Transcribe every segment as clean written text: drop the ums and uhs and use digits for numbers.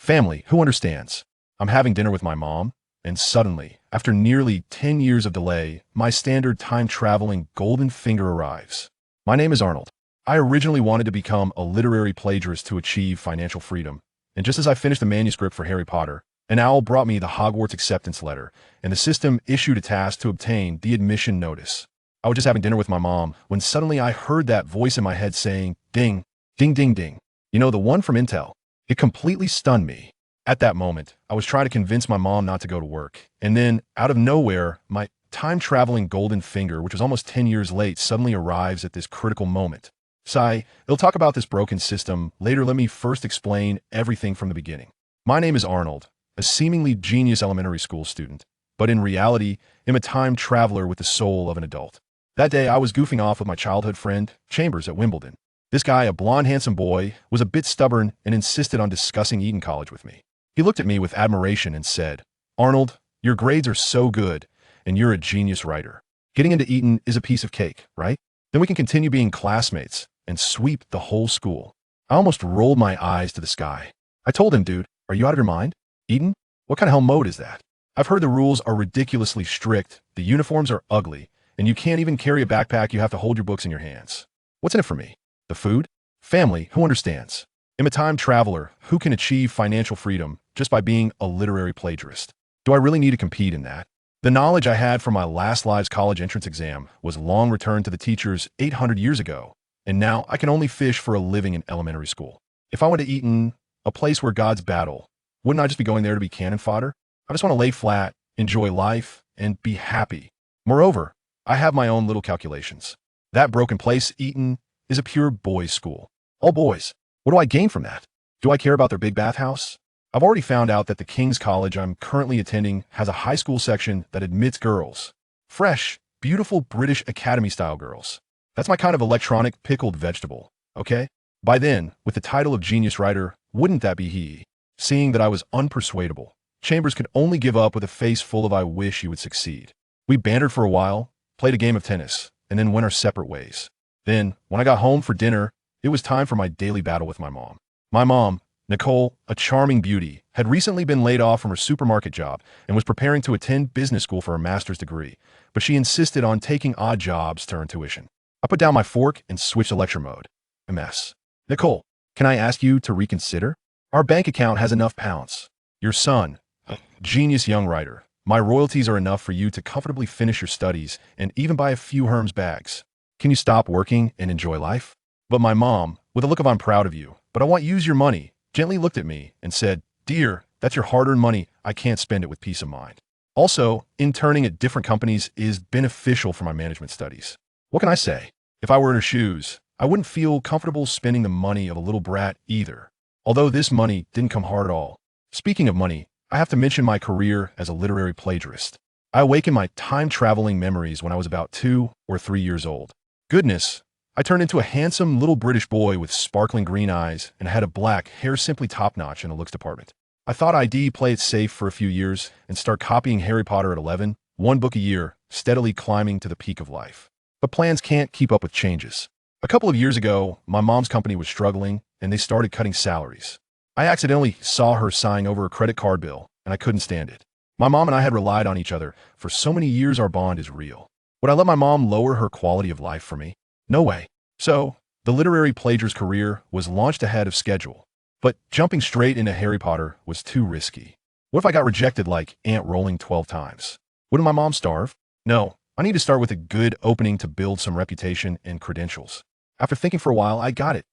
Family, who understands? I'm having dinner with my mom, and suddenly, after nearly 10 years of delay, my standard time-traveling golden finger arrives. My name is Arnold. I originally wanted to become a literary plagiarist to achieve financial freedom, and just as I finished the manuscript for Harry Potter, an owl brought me the Hogwarts acceptance letter, and the system issued a task to obtain the admission notice. I was just having dinner with my mom when suddenly I heard that voice in my head saying, ding, ding, ding, ding. You know, the one from Intel. It completely stunned me. At that moment, I was trying to convince my mom not to go to work. And then, out of nowhere, my time-traveling golden finger, which was almost 10 years late, suddenly arrives at this critical moment. We'll talk about this broken system later. Let me first explain everything from the beginning. My name is Arnold, a seemingly genius elementary school student, but in reality, I'm a time traveler with the soul of an adult. That day, I was goofing off with my childhood friend, Chambers, at Wimbledon. This guy, a blonde, handsome boy, was a bit stubborn and insisted on discussing Eton College with me. He looked at me with admiration and said, "Arnold, your grades are so good, and you're a genius writer. Getting into Eton is a piece of cake, right? Then we can continue being classmates and sweep the whole school." I almost rolled my eyes to the sky. I told him, "Dude, are you out of your mind? Eton? What kind of hell mode is that? I've heard the rules are ridiculously strict, the uniforms are ugly, and you can't even carry a backpack, you have to hold your books in your hands. What's in it for me? The food? Family, who understands? I'm a time traveler who can achieve financial freedom just by being a literary plagiarist. Do I really need to compete in that? The knowledge I had from my last live's college entrance exam was long returned to the teachers 800 years ago, and now I can only fish for a living in elementary school. If I went to Eton, a place where gods battle, wouldn't I just be going there to be cannon fodder? I just want to lay flat, enjoy life, and be happy. Moreover, I have my own little calculations. That broken place, Eton, is a pure boys' school. All boys. What do I gain from that? Do I care about their big bathhouse? I've already found out that the King's College I'm currently attending has a high school section that admits girls. Fresh, beautiful British Academy-style girls. That's my kind of electronic pickled vegetable, okay? By then, with the title of genius writer, wouldn't that be he? Seeing that I was unpersuadable, Chambers could only give up with a face full of "I wish you would succeed." We bantered for a while, played a game of tennis, and then went our separate ways. Then, when I got home for dinner, it was time for my daily battle with my mom. My mom, Nicole, a charming beauty, had recently been laid off from her supermarket job and was preparing to attend business school for her master's degree, but she insisted on taking odd jobs to earn tuition. I put down my fork and switched to lecture mode. A mess. "Nicole, can I ask you to reconsider? Our bank account has enough pounds. Your son, a genius young writer, my royalties are enough for you to comfortably finish your studies and even buy a few Hermes bags. Can you stop working and enjoy life?" But my mom, with a look of "I'm proud of you, but I want to use your money," gently looked at me and said, "Dear, that's your hard-earned money. I can't spend it with peace of mind. Also, interning at different companies is beneficial for my management studies." What can I say? If I were in her shoes, I wouldn't feel comfortable spending the money of a little brat either. Although this money didn't come hard at all. Speaking of money, I have to mention my career as a literary plagiarist. I awakened my time-traveling memories when I was about 2 or 3 years old. Goodness, I turned into a handsome little British boy with sparkling green eyes and had a black hair simply top-notch in the looks department. I thought I'd play it safe for a few years and start copying Harry Potter at 11, one book a year, steadily climbing to the peak of life. But plans can't keep up with changes. A couple of years ago, my mom's company was struggling and they started cutting salaries. I accidentally saw her sign over a credit card bill and I couldn't stand it. My mom and I had relied on each other for so many years. Our bond is real. Would I let my mom lower her quality of life for me? No way. So, the literary plagiarist career was launched ahead of schedule. But jumping straight into Harry Potter was too risky. What if I got rejected like Aunt Rolling 12 times? Wouldn't my mom starve? No, I need to start with a good opening to build some reputation and credentials. After thinking for a while, I got it.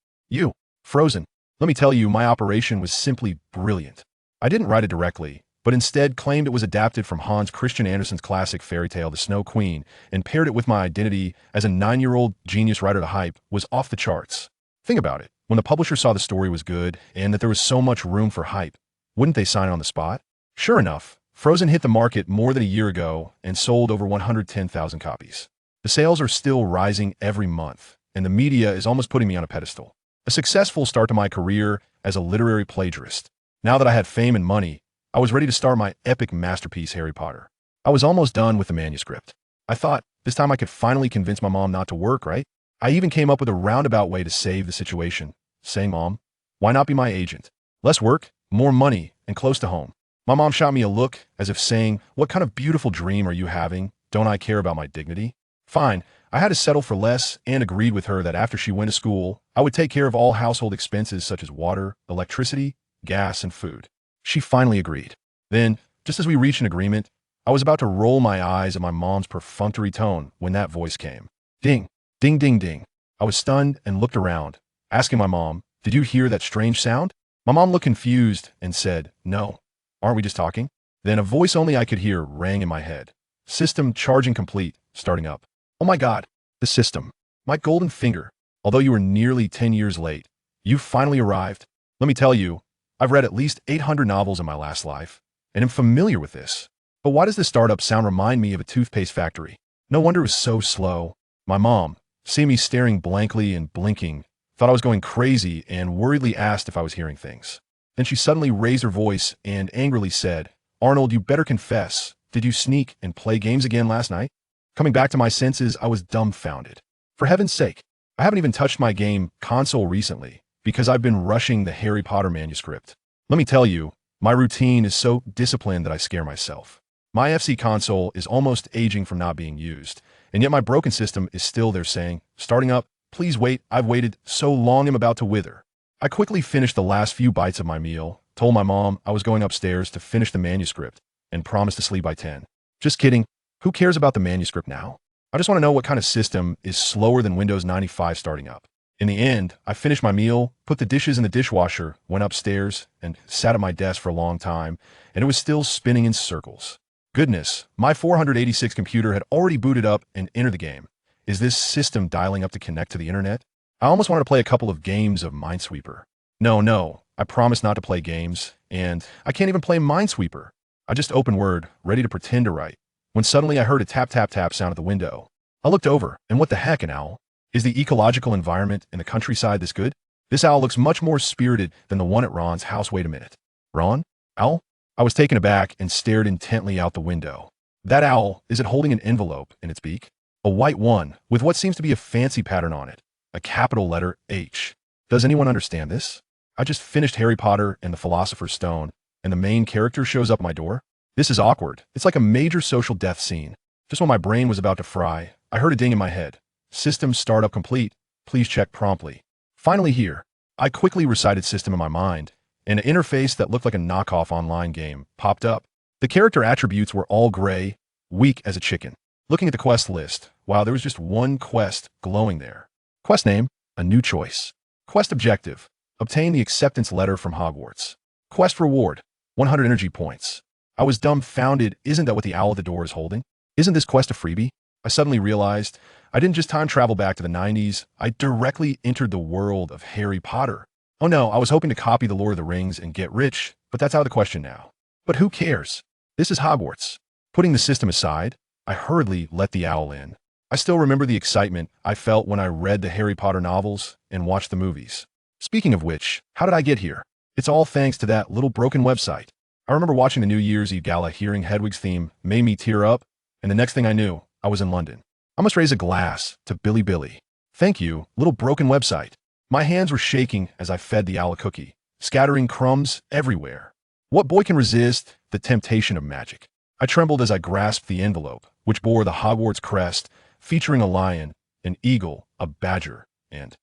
Frozen. Let me tell you, my operation was simply brilliant. I didn't write it directly, but instead claimed it was adapted from Hans Christian Andersen's classic fairy tale, The Snow Queen, and paired it with my identity as a 9-year-old genius writer. The hype was off the charts. Think about it. When the publisher saw the story was good and that there was so much room for hype, wouldn't they sign on the spot? Sure enough, Frozen hit the market more than a year ago and sold over 110,000 copies. The sales are still rising every month, and the media is almost putting me on a pedestal. A successful start to my career as a literary plagiarist. Now that I had fame and money, I was ready to start my epic masterpiece, Harry Potter. I was almost done with the manuscript. I thought, this time I could finally convince my mom not to work, right? I even came up with a roundabout way to save the situation, saying, "Mom, why not be my agent? Less work, more money, and close to home. My mom shot me a look as if saying, "What kind of beautiful dream are you having? Don't I care about my dignity?" Fine, I had to settle for less and agreed with her that after she went to school, I would take care of all household expenses such as water, electricity, gas, and food. She finally agreed. Then, just as we reached an agreement, I was about to roll my eyes at my mom's perfunctory tone when that voice came. Ding, ding, ding, ding. I was stunned and looked around, asking my mom, "Did you hear that strange sound?" My mom looked confused and said, "No. Aren't we just talking?" Then a voice only I could hear rang in my head. "System charging complete, starting up." Oh my God, the system. My golden finger. Although you were nearly 10 years late, you finally arrived. Let me tell you, I've read at least 800 novels in my last life, and am familiar with this. But why does this startup sound remind me of a toothpaste factory? No wonder it was so slow. My mom, seeing me staring blankly and blinking, thought I was going crazy and worriedly asked if I was hearing things. Then she suddenly raised her voice and angrily said, "Arnold, you better confess. Did you sneak and play games again last night?" Coming back to my senses, I was dumbfounded. For heaven's sake, I haven't even touched my game console recently because I've been rushing the Harry Potter manuscript. Let me tell you, my routine is so disciplined that I scare myself. My FC console is almost aging from not being used, and yet my broken system is still there saying, "Starting up, please wait, I've waited so long I'm about to wither." I quickly finished the last few bites of my meal, told my mom I was going upstairs to finish the manuscript, and promised to sleep by 10. Just kidding. Who cares about the manuscript now? I just want to know what kind of system is slower than Windows 95 starting up. In the end, I finished my meal, put the dishes in the dishwasher, went upstairs, and sat at my desk for a long time, and it was still spinning in circles. Goodness, my 486 computer had already booted up and entered the game. Is this system dialing up to connect to the internet? I almost wanted to play a couple of games of Minesweeper. No, I promised not to play games, and I can't even play Minesweeper. I just opened Word, ready to pretend to write, when suddenly I heard a tap tap tap sound at the window. I looked over, and what the heck, an owl? Is the ecological environment in the countryside this good? This owl looks much more spirited than the one at Ron's house. Wait a minute. Ron? Owl? I was taken aback and stared intently out the window. That owl, is it holding an envelope in its beak? A white one, with what seems to be a fancy pattern on it. A capital letter H. Does anyone understand this? I just finished Harry Potter and the Philosopher's Stone, and the main character shows up at my door? This is awkward. It's like a major social death scene. Just when my brain was about to fry, I heard a ding in my head. System startup complete. Please check promptly. Finally here. I quickly recited system in my mind, and an interface that looked like a knockoff online game popped up. The character attributes were all gray, weak as a chicken. Looking at the quest list, wow, there was just one quest glowing there. Quest name, a new choice. Quest objective, obtain the acceptance letter from Hogwarts. Quest reward, 100 energy points. I was dumbfounded. Isn't that what the owl at the door is holding? Isn't this quest a freebie? I suddenly realized I didn't just time travel back to the 90s, I directly entered the world of Harry Potter. Oh no, I was hoping to copy the Lord of the Rings and get rich, but that's out of the question now. But who cares? This is Hogwarts. Putting the system aside, I hurriedly let the owl in. I still remember the excitement I felt when I read the Harry Potter novels and watched the movies. Speaking of which, how did I get here? It's all thanks to that little broken website. I remember watching the New Year's Eve gala, hearing Hedwig's theme made me tear up, and the next thing I knew, I was in London. I must raise a glass to Billy Billy. Thank you, little broken website. My hands were shaking as I fed the owl a cookie, scattering crumbs everywhere. What boy can resist the temptation of magic? I trembled as I grasped the envelope, which bore the Hogwarts crest, featuring a lion, an eagle, a badger, and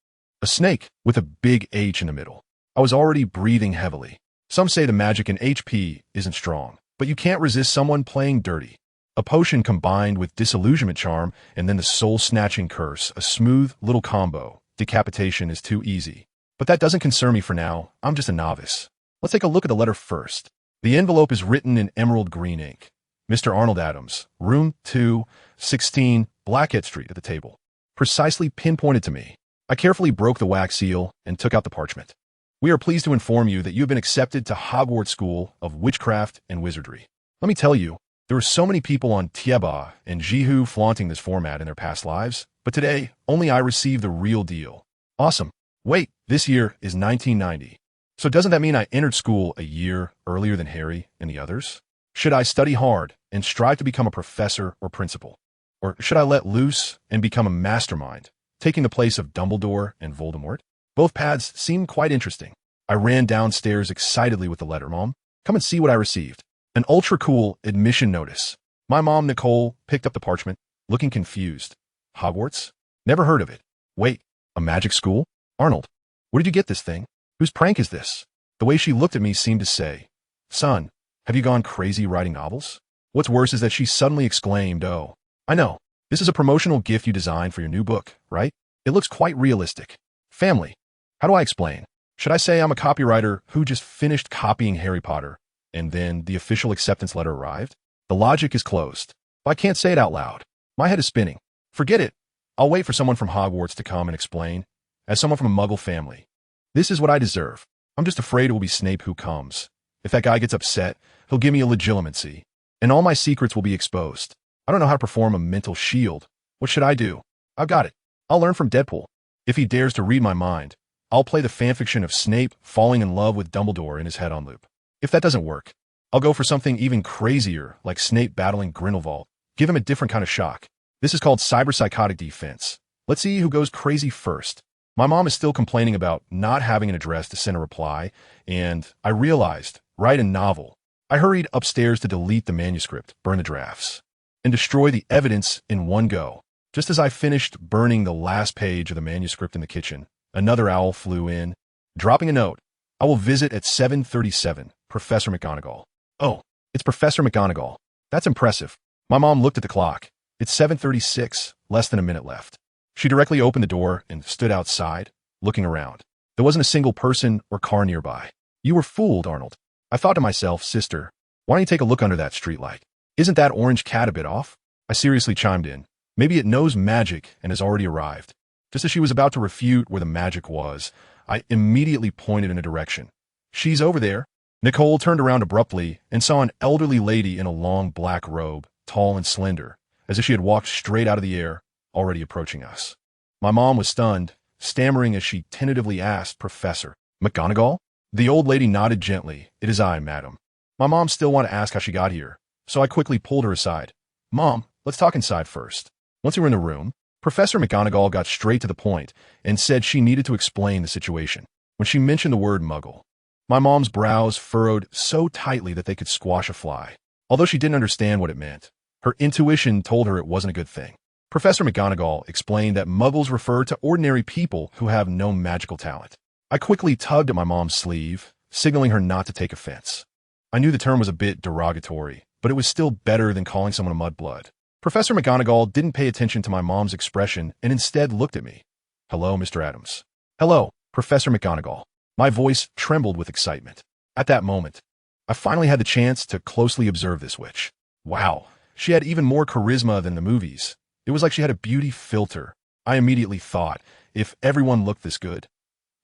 a snake with a big H in the middle. I was already breathing heavily. Some say the magic in HP isn't strong, but you can't resist someone playing dirty. A potion combined with disillusionment charm and then the soul-snatching curse, a smooth little combo. Decapitation is too easy. But that doesn't concern me for now. I'm just a novice. Let's take a look at the letter first. The envelope is written in emerald green ink. Mr. Arnold Adams, room 216, Blackhead Street, at the table. Precisely pinpointed to me. I carefully broke the wax seal and took out the parchment. We are pleased to inform you that you have been accepted to Hogwarts School of Witchcraft and Wizardry. Let me tell you, there were so many people on Tieba and Jihu flaunting this format in their past lives, but today, only I received the real deal. Awesome. Wait, this year is 1990. So doesn't that mean I entered school a year earlier than Harry and the others? Should I study hard and strive to become a professor or principal? Or should I let loose and become a mastermind, taking the place of Dumbledore and Voldemort? Both paths seem quite interesting. I ran downstairs excitedly with the letter. Mom, come and see what I received. An ultra-cool admission notice. My mom, Nicole, picked up the parchment, looking confused. Hogwarts? Never heard of it. Wait, a magic school? Arnold, where did you get this thing? Whose prank is this? The way she looked at me seemed to say, Son, have you gone crazy writing novels? What's worse is that she suddenly exclaimed, Oh, I know. This is a promotional gift you designed for your new book, right? It looks quite realistic. Family. How do I explain? Should I say I'm a copywriter who just finished copying Harry Potter, and then the official acceptance letter arrived? The logic is closed. But I can't say it out loud. My head is spinning. Forget it. I'll wait for someone from Hogwarts to come and explain. As someone from a Muggle family, this is what I deserve. I'm just afraid it will be Snape who comes. If that guy gets upset, he'll give me a legitimacy, and all my secrets will be exposed. I don't know how to perform a mental shield. What should I do? I've got it. I'll learn from Deadpool. If he dares to read my mind, I'll play the fanfiction of Snape falling in love with Dumbledore in his head on loop. If that doesn't work, I'll go for something even crazier, like Snape battling Grindelwald. Give him a different kind of shock. This is called cyberpsychotic defense. Let's see who goes crazy first. My mom is still complaining about not having an address to send a reply, and I realized, write a novel. I hurried upstairs to delete the manuscript, burn the drafts, and destroy the evidence in one go. Just as I finished burning the last page of the manuscript in the kitchen, another owl flew in, dropping a note. I will visit at 7:37, Professor McGonagall. Oh, it's Professor McGonagall. That's impressive. My mom looked at the clock. It's 7:36, less than a minute left. She directly opened the door and stood outside, looking around. There wasn't a single person or car nearby. You were fooled, Arnold. I thought to myself, Sister, why don't you take a look under that streetlight? Isn't that orange cat a bit off? I seriously chimed in. Maybe it knows magic and has already arrived. Just as she was about to refute where the magic was, I immediately pointed in a direction. She's over there. Nicole turned around abruptly and saw an elderly lady in a long black robe, tall and slender, as if she had walked straight out of the air, already approaching us. My mom was stunned, stammering as she tentatively asked, Professor McGonagall? The old lady nodded gently. It is I, madam. My mom still wanted to ask how she got here, so I quickly pulled her aside. Mom, let's talk inside first. Once we were in the room, Professor McGonagall got straight to the point and said she needed to explain the situation. When she mentioned the word muggle, my mom's brows furrowed so tightly that they could squash a fly. Although she didn't understand what it meant, her intuition told her it wasn't a good thing. Professor McGonagall explained that muggles refer to ordinary people who have no magical talent. I quickly tugged at my mom's sleeve, signaling her not to take offense. I knew the term was a bit derogatory, but it was still better than calling someone a mudblood. Professor McGonagall didn't pay attention to my mom's expression and instead looked at me. Hello, Mr. Adams. Hello, Professor McGonagall. My voice trembled with excitement. At that moment, I finally had the chance to closely observe this witch. Wow, she had even more charisma than the movies. It was like she had a beauty filter. I immediately thought, if everyone looked this good,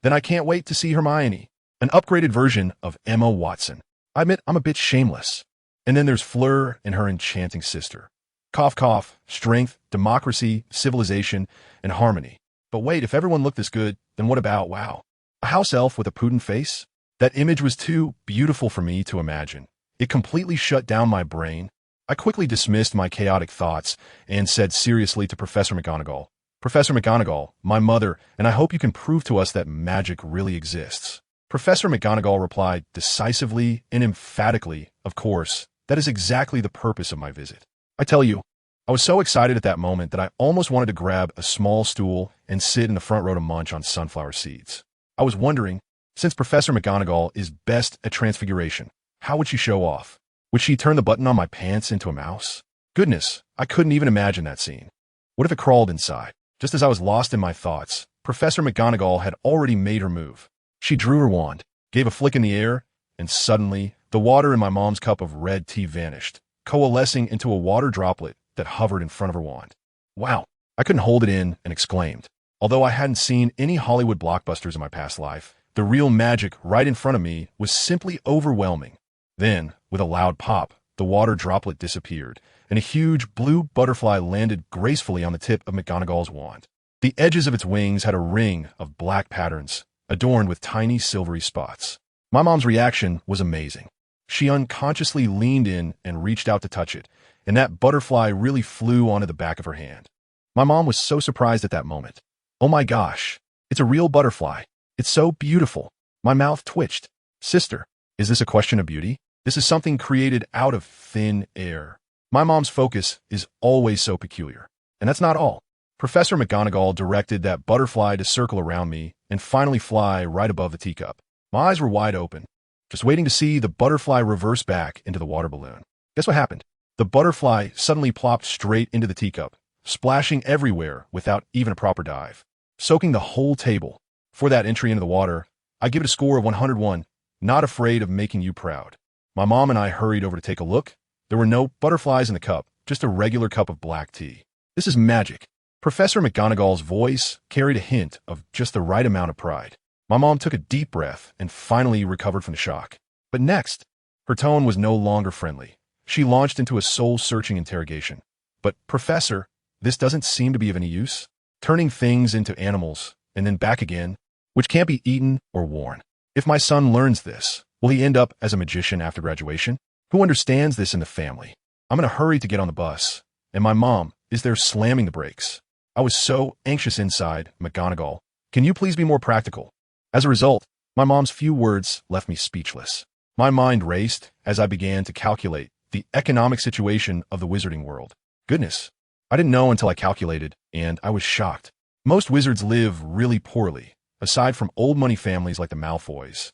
then I can't wait to see Hermione, an upgraded version of Emma Watson. I admit I'm a bit shameless. And then there's Fleur and her enchanting sister. Cough, cough, strength, democracy, civilization, and harmony. But wait, if everyone looked this good, then what about, wow, a house elf with a puddin' face? That image was too beautiful for me to imagine. It completely shut down my brain. I quickly dismissed my chaotic thoughts and said seriously to Professor McGonagall, Professor McGonagall, my mother, and I hope you can prove to us that magic really exists. Professor McGonagall replied decisively and emphatically, of course, that is exactly the purpose of my visit. I tell you, I was so excited at that moment that I almost wanted to grab a small stool and sit in the front row to munch on sunflower seeds. I was wondering, since Professor McGonagall is best at transfiguration, how would she show off? Would she turn the button on my pants into a mouse? Goodness, I couldn't even imagine that scene. What if it crawled inside? Just as I was lost in my thoughts, Professor McGonagall had already made her move. She drew her wand, gave a flick in the air, and suddenly, the water in my mom's cup of red tea vanished, coalescing into a water droplet that hovered in front of her wand. Wow! I couldn't hold it in and exclaimed. Although I hadn't seen any Hollywood blockbusters in my past life, the real magic right in front of me was simply overwhelming. Then, with a loud pop, the water droplet disappeared, and a huge blue butterfly landed gracefully on the tip of McGonagall's wand. The edges of its wings had a ring of black patterns, adorned with tiny silvery spots. My mom's reaction was amazing. She unconsciously leaned in and reached out to touch it, and that butterfly really flew onto the back of her hand. My mom was so surprised at that moment. Oh my gosh, it's a real butterfly. It's so beautiful. My mouth twitched. Sister, is this a question of beauty? This is something created out of thin air. My mom's focus is always so peculiar. And that's not all. Professor McGonagall directed that butterfly to circle around me and finally fly right above the teacup. My eyes were wide open, just waiting to see the butterfly reverse back into the water balloon. Guess what happened? The butterfly suddenly plopped straight into the teacup, splashing everywhere without even a proper dive, soaking the whole table. For that entry into the water, I give it a score of 101, not afraid of making you proud. My mom and I hurried over to take a look. There were no butterflies in the cup, just a regular cup of black tea. This is magic. Professor McGonagall's voice carried a hint of just the right amount of pride. My mom took a deep breath and finally recovered from the shock. But next, her tone was no longer friendly. She launched into a soul-searching interrogation. But, Professor, this doesn't seem to be of any use. Turning things into animals, and then back again, which can't be eaten or worn. If my son learns this, will he end up as a magician after graduation? Who understands this in the family? I'm in a hurry to get on the bus, and my mom is there slamming the brakes. I was so anxious inside. McGonagall, can you please be more practical? As a result, my mom's few words left me speechless. My mind raced as I began to calculate the economic situation of the wizarding world. Goodness, I didn't know until I calculated, and I was shocked. Most wizards live really poorly, aside from old money families like the Malfoys.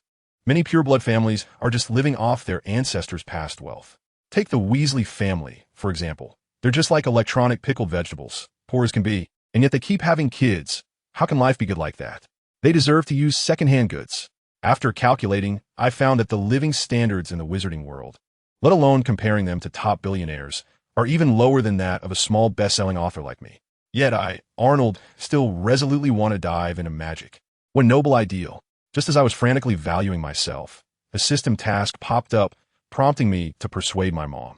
Many pureblood families are just living off their ancestors' past wealth. Take the Weasley family, for example. They're just like electronic pickled vegetables, poor as can be, and yet they keep having kids. How can life be good like that? They deserve to use secondhand goods. After calculating, I found that the living standards in the wizarding world, let alone comparing them to top billionaires, are even lower than that of a small best-selling author like me. Yet I, Arnold, still resolutely want to dive into magic. What noble ideal. Just as I was frantically valuing myself, a system task popped up, prompting me to persuade my mom.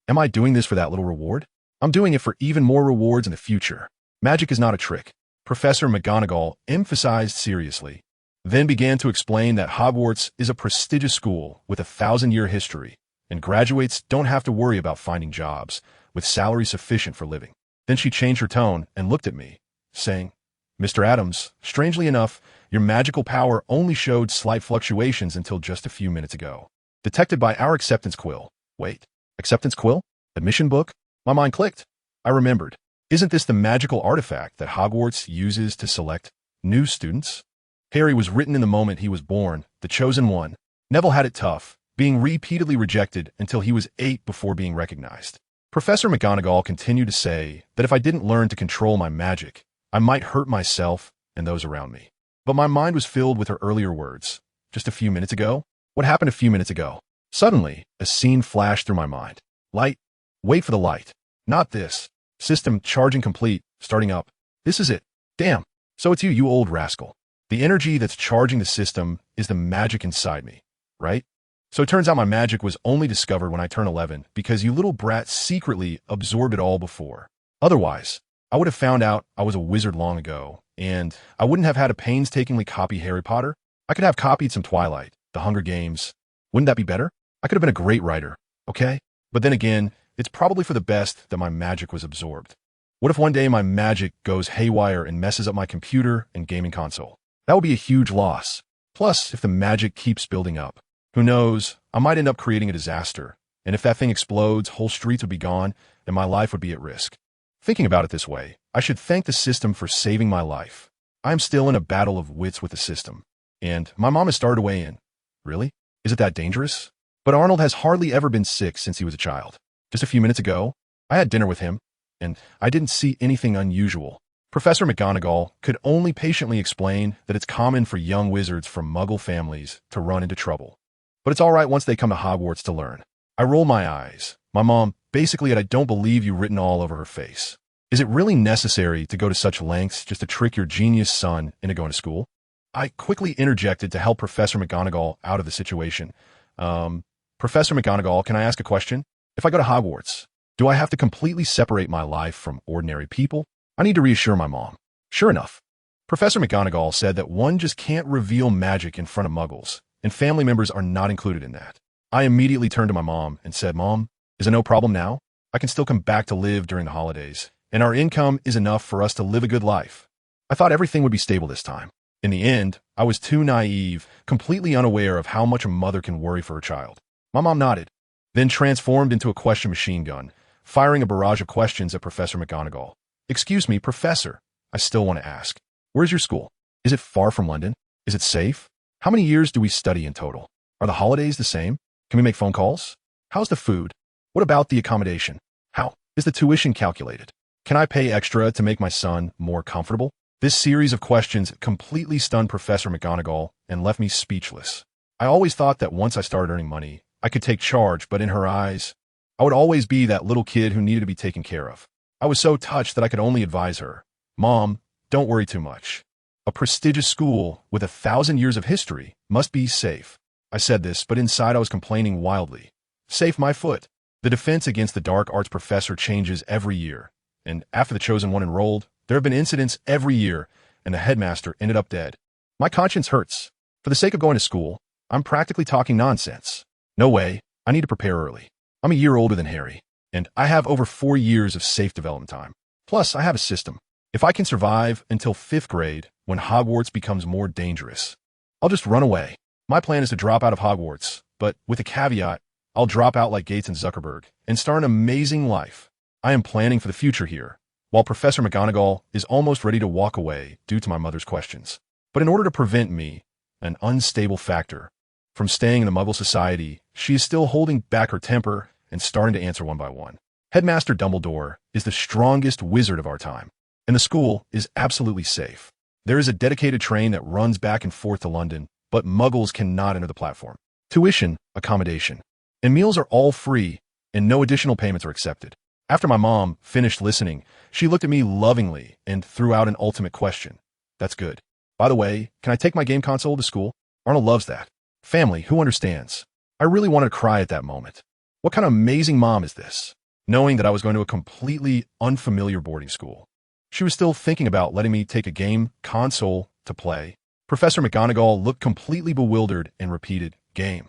Am I doing this for that little reward? I'm doing it for even more rewards in the future. Magic is not a trick. Professor McGonagall emphasized seriously, then began to explain that Hogwarts is a prestigious school with a 1,000-year history, and graduates don't have to worry about finding jobs with salary sufficient for living. Then she changed her tone and looked at me, saying, Mr. Adams, strangely enough, your magical power only showed slight fluctuations until just a few minutes ago. Detected by our acceptance quill. Wait, acceptance quill? Admission book? My mind clicked. I remembered. Isn't this the magical artifact that Hogwarts uses to select new students? Harry was written in the moment he was born, the chosen one. Neville had it tough, being repeatedly rejected until he was 8 before being recognized. Professor McGonagall continued to say that if I didn't learn to control my magic, I might hurt myself and those around me. But my mind was filled with her earlier words. Just a few minutes ago? What happened a few minutes ago? Suddenly, a scene flashed through my mind. Light. Wait for the light. Not this. System charging complete, starting up. This is it. Damn. So it's you old rascal. The energy that's charging the system is the magic inside me, right? So it turns out my magic was only discovered when I turned 11 because you little brat secretly absorbed it all before. Otherwise, I would have found out I was a wizard long ago, and I wouldn't have had to painstakingly copy Harry Potter. I could have copied some Twilight, The Hunger Games. Wouldn't that be better? I could have been a great writer, okay? But then again, it's probably for the best that my magic was absorbed. What if one day my magic goes haywire and messes up my computer and gaming console? That would be a huge loss. Plus, if the magic keeps building up, who knows, I might end up creating a disaster. And if that thing explodes, whole streets would be gone and my life would be at risk. Thinking about it this way, I should thank the system for saving my life. I'm still in a battle of wits with the system. And my mom has started to weigh in. Really? Is it that dangerous? But Arnold has hardly ever been sick since he was a child. Just a few minutes ago, I had dinner with him, and I didn't see anything unusual. Professor McGonagall could only patiently explain that it's common for young wizards from Muggle families to run into trouble. But it's all right once they come to Hogwarts to learn. I roll my eyes. My mom basically had I don't believe you written all over her face. Is it really necessary to go to such lengths just to trick your genius son into going to school? I quickly interjected to help Professor McGonagall out of the situation. Professor McGonagall, can I ask a question? If I go to Hogwarts, do I have to completely separate my life from ordinary people? I need to reassure my mom. Sure enough, Professor McGonagall said that one just can't reveal magic in front of Muggles, and family members are not included in that. I immediately turned to my mom and said, Mom, is it no problem now? I can still come back to live during the holidays, and our income is enough for us to live a good life. I thought everything would be stable this time. In the end, I was too naive, completely unaware of how much a mother can worry for her child. My mom nodded, then transformed into a question machine gun, firing a barrage of questions at Professor McGonagall. Excuse me, Professor, I still want to ask. Where's your school? Is it far from London? Is it safe? How many years do we study in total? Are the holidays the same? Can we make phone calls? How's the food? What about the accommodation? How is the tuition calculated? Can I pay extra to make my son more comfortable? This series of questions completely stunned Professor McGonagall and left me speechless. I always thought that once I started earning money, I could take charge, but in her eyes, I would always be that little kid who needed to be taken care of. I was so touched that I could only advise her, Mom, don't worry too much. A prestigious school with 1,000 years of history must be safe. I said this, but inside I was complaining wildly. Safe my foot. The defense against the dark arts professor changes every year, and after the chosen one enrolled, there have been incidents every year, and the headmaster ended up dead. My conscience hurts. For the sake of going to school, I'm practically talking nonsense. No way, I need to prepare early. I'm a year older than Harry, and I have over 4 years of safe development time. Plus, I have a system. If I can survive until 5th grade, when Hogwarts becomes more dangerous, I'll just run away. My plan is to drop out of Hogwarts, but with a caveat, I'll drop out like Gates and Zuckerberg and start an amazing life. I am planning for the future here, while Professor McGonagall is almost ready to walk away due to my mother's questions. But in order to prevent me, an unstable factor, from staying in the Muggle society, she is still holding back her temper and starting to answer one by one. Headmaster Dumbledore is the strongest wizard of our time, and the school is absolutely safe. There is a dedicated train that runs back and forth to London, but Muggles cannot enter the platform. Tuition, accommodation, and meals are all free, and no additional payments are accepted. After my mom finished listening, she looked at me lovingly and threw out an ultimate question. That's good. By the way, can I take my game console to school? Arnold loves that. Family, who understands? I really wanted to cry at that moment. What kind of amazing mom is this? Knowing that I was going to a completely unfamiliar boarding school. She was still thinking about letting me take a game console to play. Professor McGonagall looked completely bewildered and repeated, game.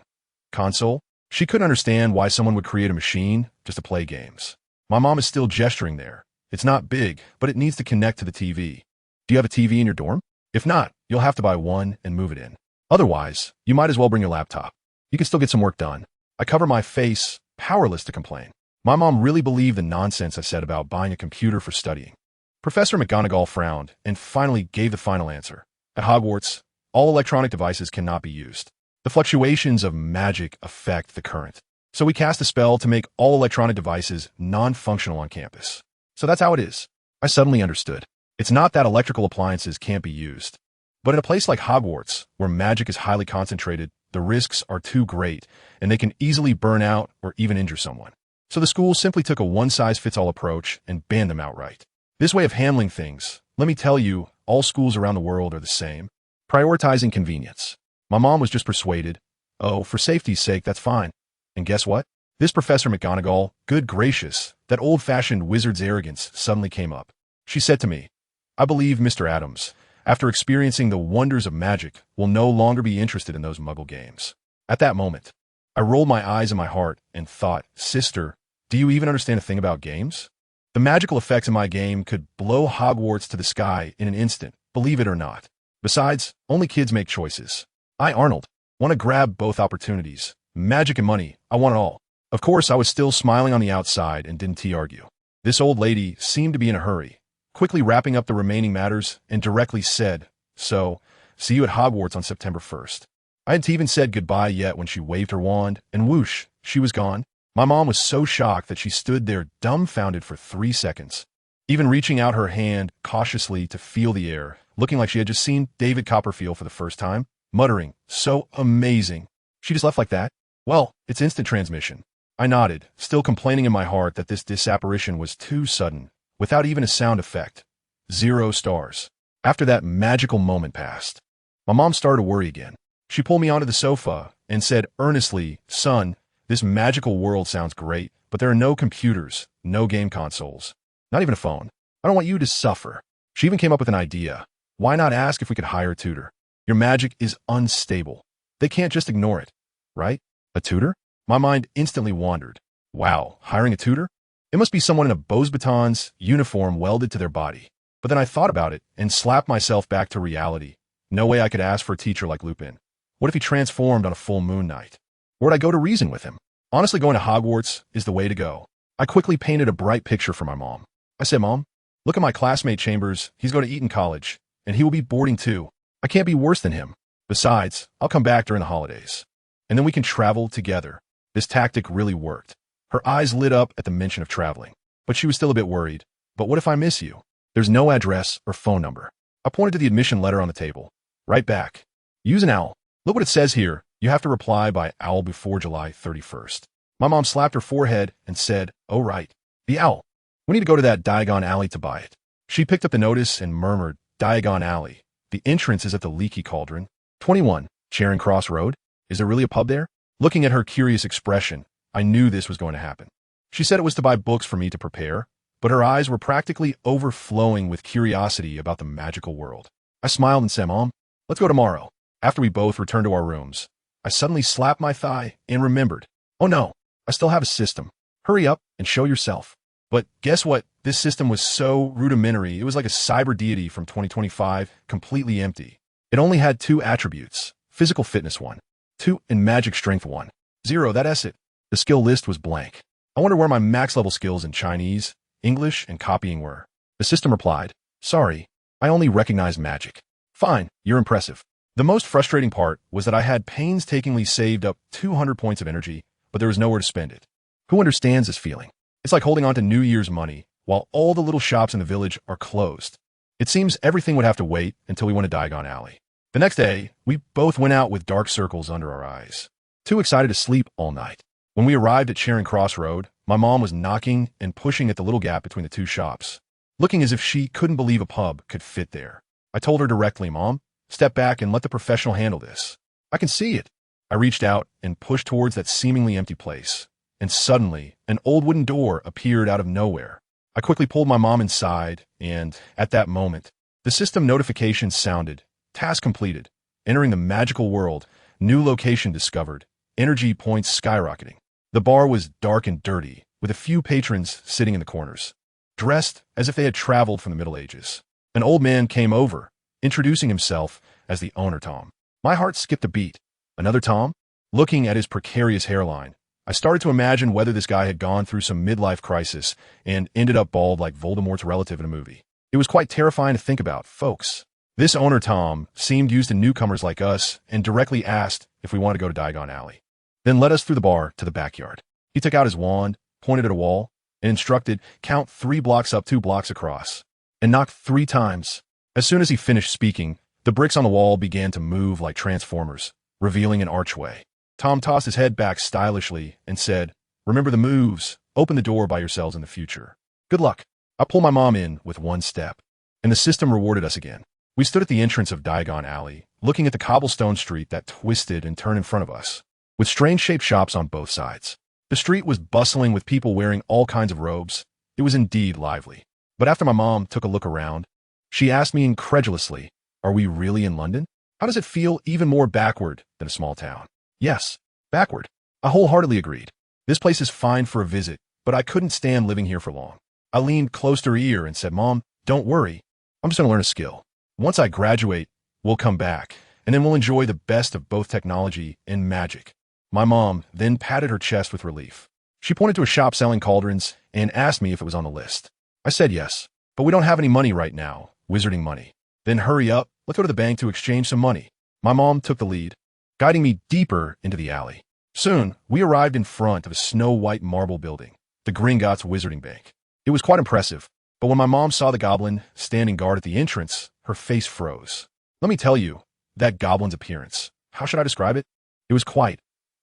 Console? She couldn't understand why someone would create a machine just to play games. My mom is still gesturing there. It's not big, but it needs to connect to the TV. Do you have a TV in your dorm? If not, you'll have to buy one and move it in. Otherwise, you might as well bring your laptop. You can still get some work done. I cover my face, powerless to complain. My mom really believed the nonsense I said about buying a computer for studying. Professor McGonagall frowned and finally gave the final answer. At Hogwarts, all electronic devices cannot be used. The fluctuations of magic affect the current. So we cast a spell to make all electronic devices non-functional on campus. So that's how it is. I suddenly understood. It's not that electrical appliances can't be used. But in a place like Hogwarts, where magic is highly concentrated, the risks are too great, and they can easily burn out or even injure someone. So the school simply took a one-size-fits-all approach and banned them outright. This way of handling things, let me tell you, all schools around the world are the same. Prioritizing convenience. My mom was just persuaded, oh, for safety's sake, that's fine. And guess what? This Professor McGonagall, good gracious, that old-fashioned wizard's arrogance suddenly came up. She said to me, I believe Mr. Adams, after experiencing the wonders of magic, will no longer be interested in those Muggle games. At that moment, I rolled my eyes in my heart and thought, Sister, do you even understand a thing about games? The magical effects in my game could blow Hogwarts to the sky in an instant, believe it or not. Besides, only kids make choices. I, Arnold, want to grab both opportunities. Magic and money, I want it all. Of course, I was still smiling on the outside and didn't argue. This old lady seemed to be in a hurry, quickly wrapping up the remaining matters and directly said, so, see you at Hogwarts on September 1st. I hadn't even said goodbye yet when she waved her wand, and whoosh, she was gone. My mom was so shocked that she stood there dumbfounded for 3 seconds, even reaching out her hand cautiously to feel the air, looking like she had just seen David Copperfield for the first time, muttering, so amazing. She just left like that? Well, it's instant transmission. I nodded, still complaining in my heart that this disapparition was too sudden, without even a sound effect. 0 stars. After that magical moment passed, my mom started to worry again. She pulled me onto the sofa and said earnestly, Son, this magical world sounds great, but there are no computers, no game consoles, not even a phone. I don't want you to suffer. She even came up with an idea. Why not ask if we could hire a tutor? Your magic is unstable. They can't just ignore it, right? A tutor? My mind instantly wandered. Wow, hiring a tutor? It must be someone in a Beauxbatons uniform welded to their body. But then I thought about it and slapped myself back to reality. No way I could ask for a teacher like Lupin. What if he transformed on a full moon night? Where'd I go to reason with him? Honestly, going to Hogwarts is the way to go. I quickly painted a bright picture for my mom. I said, Mom, look at my classmate Chambers. He's going to Eton College, and he will be boarding too. I can't be worse than him. Besides, I'll come back during the holidays. And then we can travel together. This tactic really worked. Her eyes lit up at the mention of traveling, but she was still a bit worried. But what if I miss you? There's no address or phone number. I pointed to the admission letter on the table. Right back. Use an owl. Look what it says here. You have to reply by owl before July 31st. My mom slapped her forehead and said, Oh, right. The owl. We need to go to that Diagon Alley to buy it. She picked up the notice and murmured, Diagon Alley. The entrance is at the Leaky Cauldron. 21, Charing Cross Road. Is there really a pub there? Looking at her curious expression, I knew this was going to happen. She said it was to buy books for me to prepare, but her eyes were practically overflowing with curiosity about the magical world. I smiled and said, Mom, let's go tomorrow. After we both returned to our rooms, I suddenly slapped my thigh and remembered, oh no, I still have a system. Hurry up and show yourself. But guess what? This system was so rudimentary, it was like a cyber deity from 2025, completely empty. It only had 2 attributes, physical fitness 1, 2, and magic strength 1, 0, that's it. The skill list was blank. I wonder where my max level skills in Chinese, English, and copying were. The system replied, sorry, I only recognize magic. Fine, you're impressive. The most frustrating part was that I had painstakingly saved up 200 points of energy, but there was nowhere to spend it. Who understands this feeling? It's like holding on to New Year's money while all the little shops in the village are closed. It seems everything would have to wait until we went to Diagon Alley. The next day, we both went out with dark circles under our eyes, too excited to sleep all night. When we arrived at Charing Cross Road, my mom was knocking and pushing at the little gap between the 2 shops, looking as if she couldn't believe a pub could fit there. I told her directly, Mom, step back and let the professional handle this. I can see it. I reached out and pushed towards that seemingly empty place, and suddenly, an old wooden door appeared out of nowhere. I quickly pulled my mom inside, and at that moment, the system notification sounded. Task completed. Entering the magical world. New location discovered. Energy points skyrocketing. The bar was dark and dirty, with a few patrons sitting in the corners, dressed as if they had traveled from the Middle Ages. An old man came over, introducing himself as the owner, Tom. My heart skipped a beat. Another Tom? Looking at his precarious hairline, I started to imagine whether this guy had gone through some midlife crisis and ended up bald like Voldemort's relative in a movie. It was quite terrifying to think about, folks. This owner, Tom, seemed used to newcomers like us and directly asked if we wanted to go to Diagon Alley. Then led us through the bar to the backyard. He took out his wand, pointed at a wall, and instructed, count 3 blocks up, 2 blocks across, and knock 3 times. As soon as he finished speaking, the bricks on the wall began to move like transformers, revealing an archway. Tom tossed his head back stylishly and said, remember the moves. Open the door by yourselves in the future. Good luck. I pulled my mom in with 1 step, and the system rewarded us again. We stood at the entrance of Diagon Alley, looking at the cobblestone street that twisted and turned in front of us, with strange-shaped shops on both sides. The street was bustling with people wearing all kinds of robes. It was indeed lively. But after my mom took a look around, she asked me incredulously, are we really in London? How does it feel even more backward than a small town? Yes, backward. I wholeheartedly agreed. This place is fine for a visit, but I couldn't stand living here for long. I leaned close to her ear and said, Mom, don't worry. I'm just going to learn a skill. Once I graduate, we'll come back, and then we'll enjoy the best of both technology and magic. My mom then patted her chest with relief. She pointed to a shop selling cauldrons and asked me if it was on the list. I said yes, but we don't have any money right now, wizarding money. Then hurry up, let's go to the bank to exchange some money. My mom took the lead, guiding me deeper into the alley. Soon, we arrived in front of a snow-white marble building, the Gringotts Wizarding Bank. It was quite impressive, but when my mom saw the goblin standing guard at the entrance, her face froze. Let me tell you, that goblin's appearance, how should I describe it? It was quite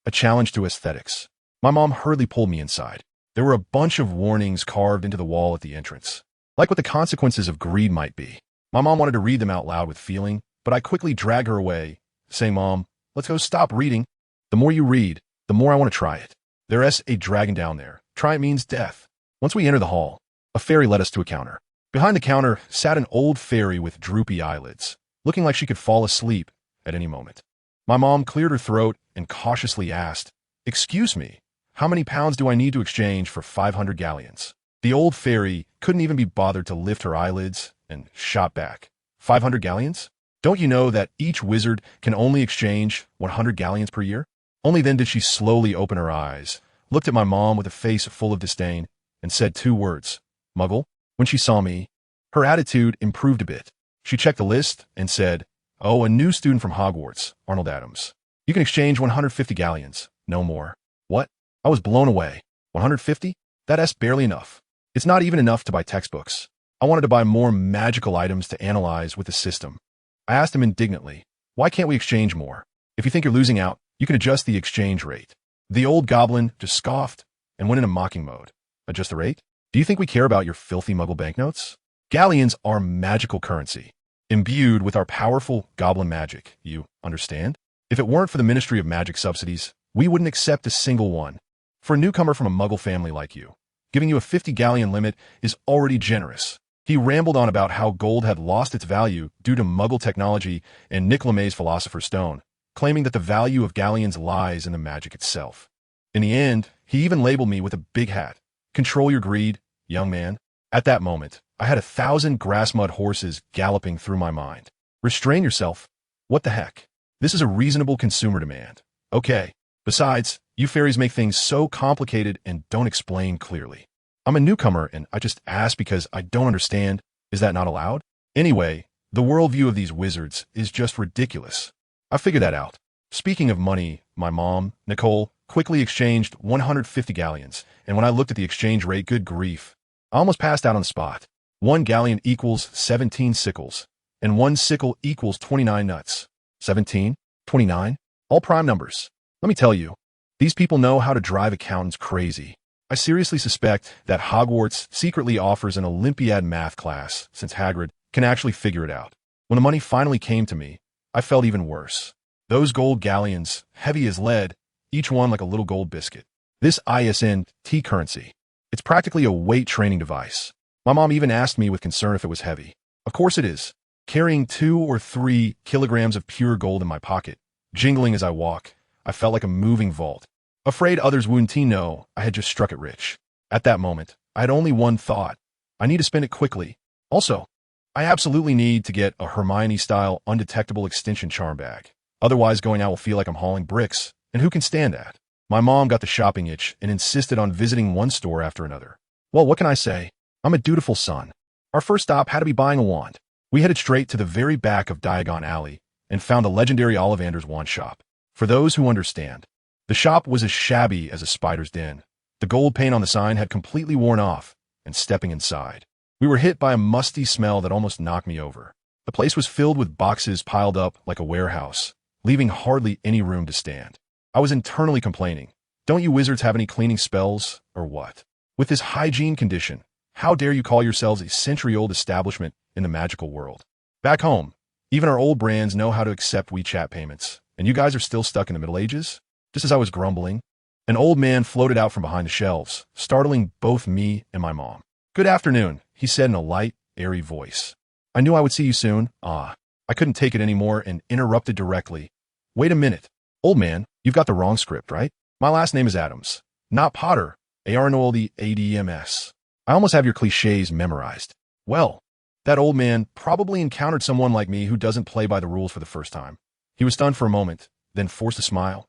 a challenge to aesthetics. My mom hurriedly pulled me inside. There were a bunch of warnings carved into the wall at the entrance, like what the consequences of greed might be. My mom wanted to read them out loud with feeling, but I quickly dragged her away, saying, Mom, let's go stop reading. The more you read, the more I want to try it. There's a dragon down there. Try it means death. Once we entered the hall, a fairy led us to a counter. Behind the counter sat an old fairy with droopy eyelids, looking like she could fall asleep at any moment. My mom cleared her throat and cautiously asked, Excuse me, how many pounds do I need to exchange for 500 galleons? The old fairy couldn't even be bothered to lift her eyelids and shot back. 500 galleons? Don't you know that each wizard can only exchange 100 galleons per year? Only then did she slowly open her eyes, looked at my mom with a face full of disdain, and said 2 words, Muggle. When she saw me, her attitude improved a bit. She checked the list and said, oh, a new student from Hogwarts, Arnold Adams. You can exchange 150 galleons, no more. What? I was blown away. 150? That's barely enough. It's not even enough to buy textbooks. I wanted to buy more magical items to analyze with the system. I asked him indignantly, why can't we exchange more? If you think you're losing out, you can adjust the exchange rate. The old goblin just scoffed and went into mocking mode. Adjust the rate? Do you think we care about your filthy Muggle banknotes? Galleons are magical currency, imbued with our powerful goblin magic, you understand? If it weren't for the Ministry of Magic subsidies, we wouldn't accept a single one. For a newcomer from a Muggle family like you, giving you a 50 galleon limit is already generous. He rambled on about how gold had lost its value due to Muggle technology and Nicolas Philosopher's Stone, claiming that the value of galleons lies in the magic itself. In the end, he even labeled me with a big hat. Control your greed, young man. At that moment, I had 1,000 grass-mud horses galloping through my mind. Restrain yourself. What the heck? This is a reasonable consumer demand. Okay. Besides, you fairies make things so complicated and don't explain clearly. I'm a newcomer and I just ask because I don't understand. Is that not allowed? Anyway, the worldview of these wizards is just ridiculous. I figured that out. Speaking of money, my mom, Nicole, quickly exchanged 150 galleons, and when I looked at the exchange rate, good grief, I almost passed out on the spot. 1 galleon equals 17 sickles, and 1 sickle equals 29 nuts. 17, 29, all prime numbers. Let me tell you, these people know how to drive accountants crazy. I seriously suspect that Hogwarts secretly offers an Olympiad math class, since Hagrid can actually figure it out. When the money finally came to me, I felt even worse. Those gold galleons, heavy as lead, each one like a little gold biscuit. This ISNT currency, it's practically a weight training device. My mom even asked me with concern if it was heavy. Of course it is. Carrying 2 or 3 kilograms of pure gold in my pocket, jingling as I walk, I felt like a moving vault. Afraid others wouldn't know I had just struck it rich. At that moment, I had only one thought. I need to spend it quickly. Also, I absolutely need to get a Hermione-style undetectable extension charm bag. Otherwise, going out will feel like I'm hauling bricks, and who can stand that? My mom got the shopping itch and insisted on visiting one store after another. Well, what can I say? I'm a dutiful son. Our first stop had to be buying a wand. We headed straight to the very back of Diagon Alley and found the legendary Ollivander's wand shop. For those who understand, the shop was as shabby as a spider's den. The gold paint on the sign had completely worn off, and stepping inside, we were hit by a musty smell that almost knocked me over. The place was filled with boxes piled up like a warehouse, leaving hardly any room to stand. I was internally complaining. Don't you wizards have any cleaning spells, or what? With this hygiene condition, how dare you call yourselves a century-old establishment in the magical world? Back home, even our old brands know how to accept WeChat payments, and you guys are still stuck in the Middle Ages? Just as I was grumbling, an old man floated out from behind the shelves, startling both me and my mom. Good afternoon, he said in a light, airy voice. I knew I would see you soon. I couldn't take it anymore and interrupted directly. Wait a minute. Old man, you've got the wrong script, right? My last name is Adams, not Potter, Arnold ADMS. I almost have your cliches memorized. Well, that old man probably encountered someone like me who doesn't play by the rules for the first time. He was stunned for a moment, then forced a smile.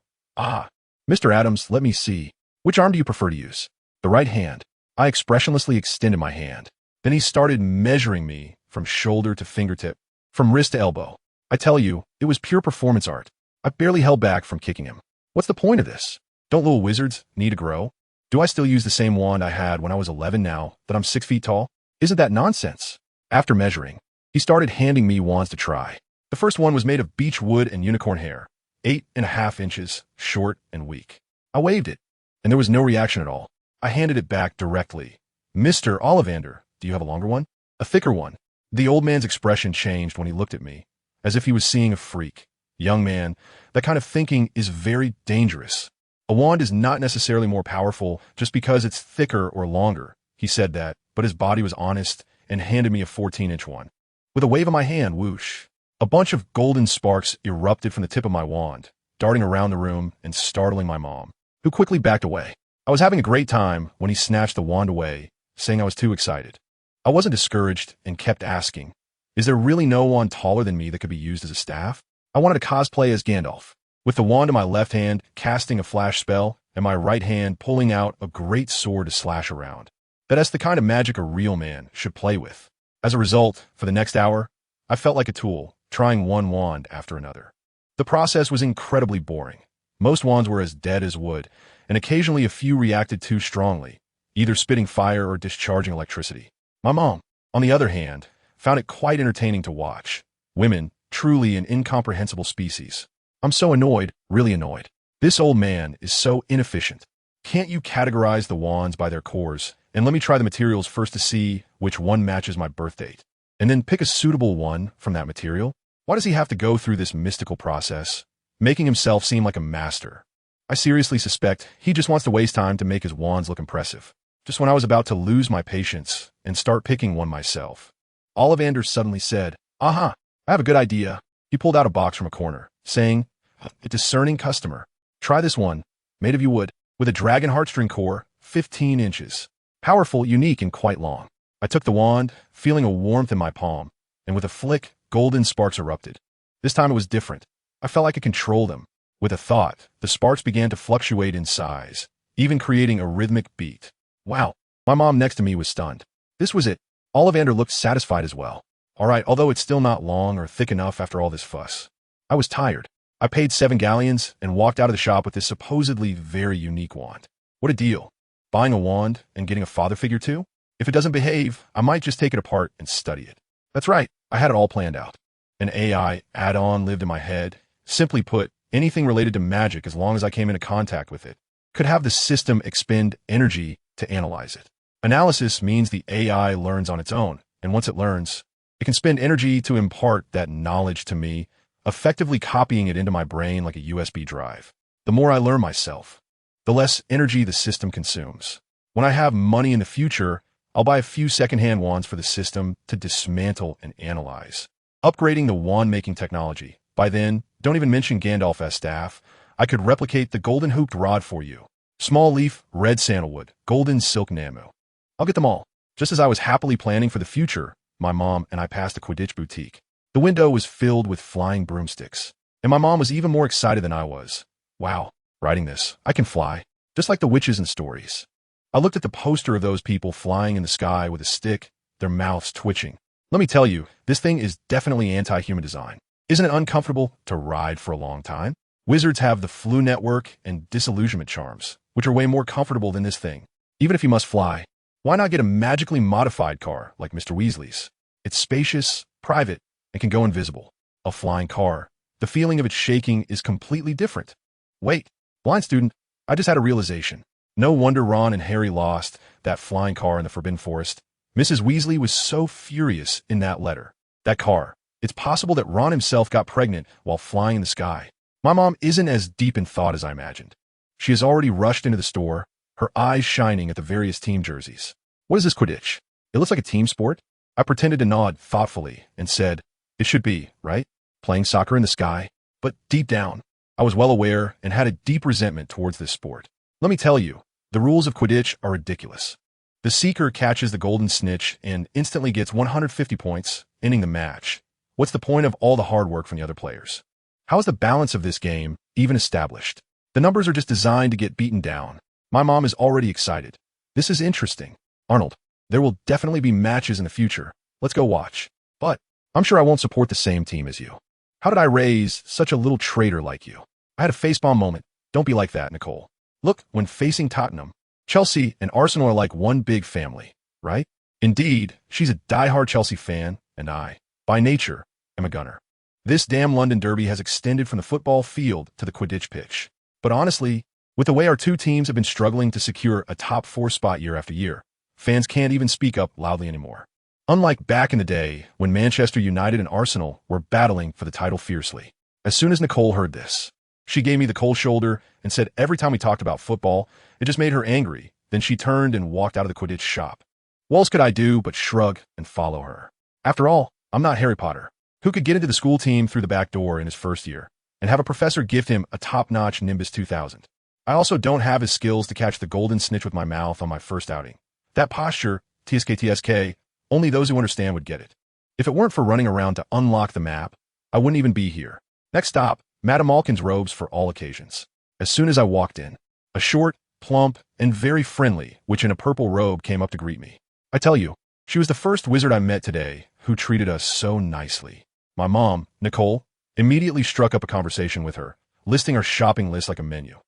Mr. Adams, let me see. Which arm do you prefer to use? The right hand. I expressionlessly extended my hand. Then he started measuring me from shoulder to fingertip, from wrist to elbow. I tell you, it was pure performance art. I barely held back from kicking him. What's the point of this? Don't little wizards need to grow? Do I still use the same wand I had when I was 11 now that I'm 6 feet tall? Isn't that nonsense? After measuring, he started handing me wands to try. The first one was made of beech wood and unicorn hair, 8.5 inches, short and weak. I waved it, and there was no reaction at all. I handed it back directly. Mr. Ollivander, do you have a longer one? A thicker one. The old man's expression changed when he looked at me, as if he was seeing a freak. Young man, that kind of thinking is very dangerous. A wand is not necessarily more powerful just because it's thicker or longer. He said that, but his body was honest and handed me a 14-inch one. With a wave of my hand, whoosh, a bunch of golden sparks erupted from the tip of my wand, darting around the room and startling my mom, who quickly backed away. I was having a great time when he snatched the wand away, saying I was too excited. I wasn't discouraged and kept asking, Is there really no one taller than me that could be used as a staff? I wanted to cosplay as Gandalf, with the wand in my left hand casting a flash spell and my right hand pulling out a great sword to slash around. That's the kind of magic a real man should play with. As a result, for the next hour, I felt like a tool, trying one wand after another. The process was incredibly boring. Most wands were as dead as wood, and occasionally a few reacted too strongly, either spitting fire or discharging electricity. My mom, on the other hand, found it quite entertaining to watch. Women, truly an incomprehensible species. I'm so annoyed, really annoyed. This old man is so inefficient. Can't you categorize the wands by their cores, and let me try the materials first to see which one matches my birth date, and then pick a suitable one from that material? Why does he have to go through this mystical process, making himself seem like a master? I seriously suspect he just wants to waste time to make his wands look impressive. Just when I was about to lose my patience and start picking one myself, Ollivander suddenly said, "Aha, I have a good idea." He pulled out a box from a corner, saying, "A discerning customer. Try this one, made of wood, with a dragon heartstring core, 15 inches. Powerful, unique, and quite long." I took the wand, feeling a warmth in my palm, and with a flick, golden sparks erupted. This time it was different. I felt I could control them. With a thought, the sparks began to fluctuate in size, even creating a rhythmic beat. Wow, my mom next to me was stunned. This was it. Ollivander looked satisfied as well. All right, although it's still not long or thick enough after all this fuss. I was tired. I paid 7 galleons and walked out of the shop with this supposedly very unique wand. What a deal. Buying a wand and getting a father figure too? If it doesn't behave, I might just take it apart and study it. That's right, I had it all planned out. An AI add-on lived in my head. Simply put, anything related to magic, as long as I came into contact with it, could have the system expend energy to analyze it. Analysis means the AI learns on its own, and once it learns, it can spend energy to impart that knowledge to me, effectively copying it into my brain like a USB drive. The more I learn myself, the less energy the system consumes. When I have money in the future, I'll buy a few secondhand wands for the system to dismantle and analyze, upgrading the wand-making technology. By then, don't even mention Gandalf as staff, I could replicate the golden hooped rod for you. Small leaf, red sandalwood, golden silk namu. I'll get them all. Just as I was happily planning for the future, my mom and I passed a Quidditch boutique. The window was filled with flying broomsticks, and my mom was even more excited than I was. Wow, writing this, I can fly, just like the witches in stories. I looked at the poster of those people flying in the sky with a stick, their mouths twitching. Let me tell you, this thing is definitely anti-human design. Isn't it uncomfortable to ride for a long time? Wizards have the flu network and disillusionment charms, which are way more comfortable than this thing. Even if you must fly, why not get a magically modified car like Mr. Weasley's? It's spacious, private, and can go invisible. A flying car. The feeling of it shaking is completely different. Wait, blind student, I just had a realization. No wonder Ron and Harry lost that flying car in the Forbidden Forest. Mrs. Weasley was so furious in that letter. That car. It's possible that Ron himself got pregnant while flying in the sky. My mom isn't as deep in thought as I imagined. She has already rushed into the store, her eyes shining at the various team jerseys. What is this Quidditch? It looks like a team sport. I pretended to nod thoughtfully and said, it should be, right? Playing soccer in the sky. But deep down, I was well aware and had a deep resentment towards this sport. Let me tell you, the rules of Quidditch are ridiculous. The seeker catches the golden snitch and instantly gets 150 points, ending the match. What's the point of all the hard work from the other players? How is the balance of this game even established? The numbers are just designed to get beaten down. My mom is already excited. This is interesting. Arnold, there will definitely be matches in the future. Let's go watch. But I'm sure I won't support the same team as you. How did I raise such a little traitor like you? I had a facepalm moment. Don't be like that, Nicole. Look, when facing Tottenham, Chelsea and Arsenal are like one big family, right? Indeed, she's a die-hard Chelsea fan, and I, by nature, am a gunner. This damn London derby has extended from the football field to the Quidditch pitch. But honestly, with the way our two teams have been struggling to secure a top 4 spot year after year, fans can't even speak up loudly anymore. Unlike back in the day when Manchester United and Arsenal were battling for the title fiercely. As soon as Nicole heard this, she gave me the cold shoulder and said every time we talked about football, it just made her angry. Then she turned and walked out of the Quidditch shop. What else could I do but shrug and follow her? After all, I'm not Harry Potter, who could get into the school team through the back door in his first year and have a professor gift him a top-notch Nimbus 2000. I also don't have his skills to catch the golden snitch with my mouth on my first outing. That posture, TSK, only those who understand would get it. If it weren't for running around to unlock the map, I wouldn't even be here. Next stop, Madame Malkin's robes for all occasions. As soon as I walked in, a short, plump, and very friendly witch in a purple robe came up to greet me. I tell you, she was the first wizard I met today who treated us so nicely. My mom, Nicole, immediately struck up a conversation with her, listing our shopping list like a menu.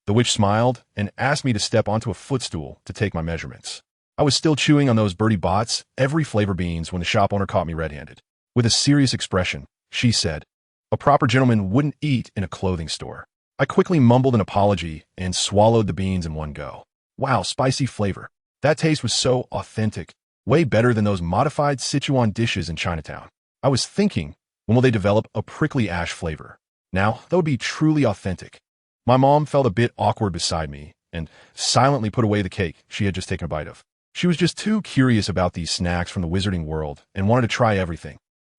The witch smiled and asked me to step onto a footstool to take my measurements. I was still chewing on those Birdie Bott's every flavor beans when the shop owner caught me red-handed. With a serious expression, she said, "A proper gentleman wouldn't eat in a clothing store." I quickly mumbled an apology and swallowed the beans in one go. Wow, spicy flavor. That taste was so authentic, way better than those modified Sichuan dishes in Chinatown. I was thinking, when will they develop a prickly ash flavor? Now, that would be truly authentic. My mom felt a bit awkward beside me and silently put away the cake she had just taken a bite of. She was just too curious about these snacks from the wizarding world and wanted to try everything.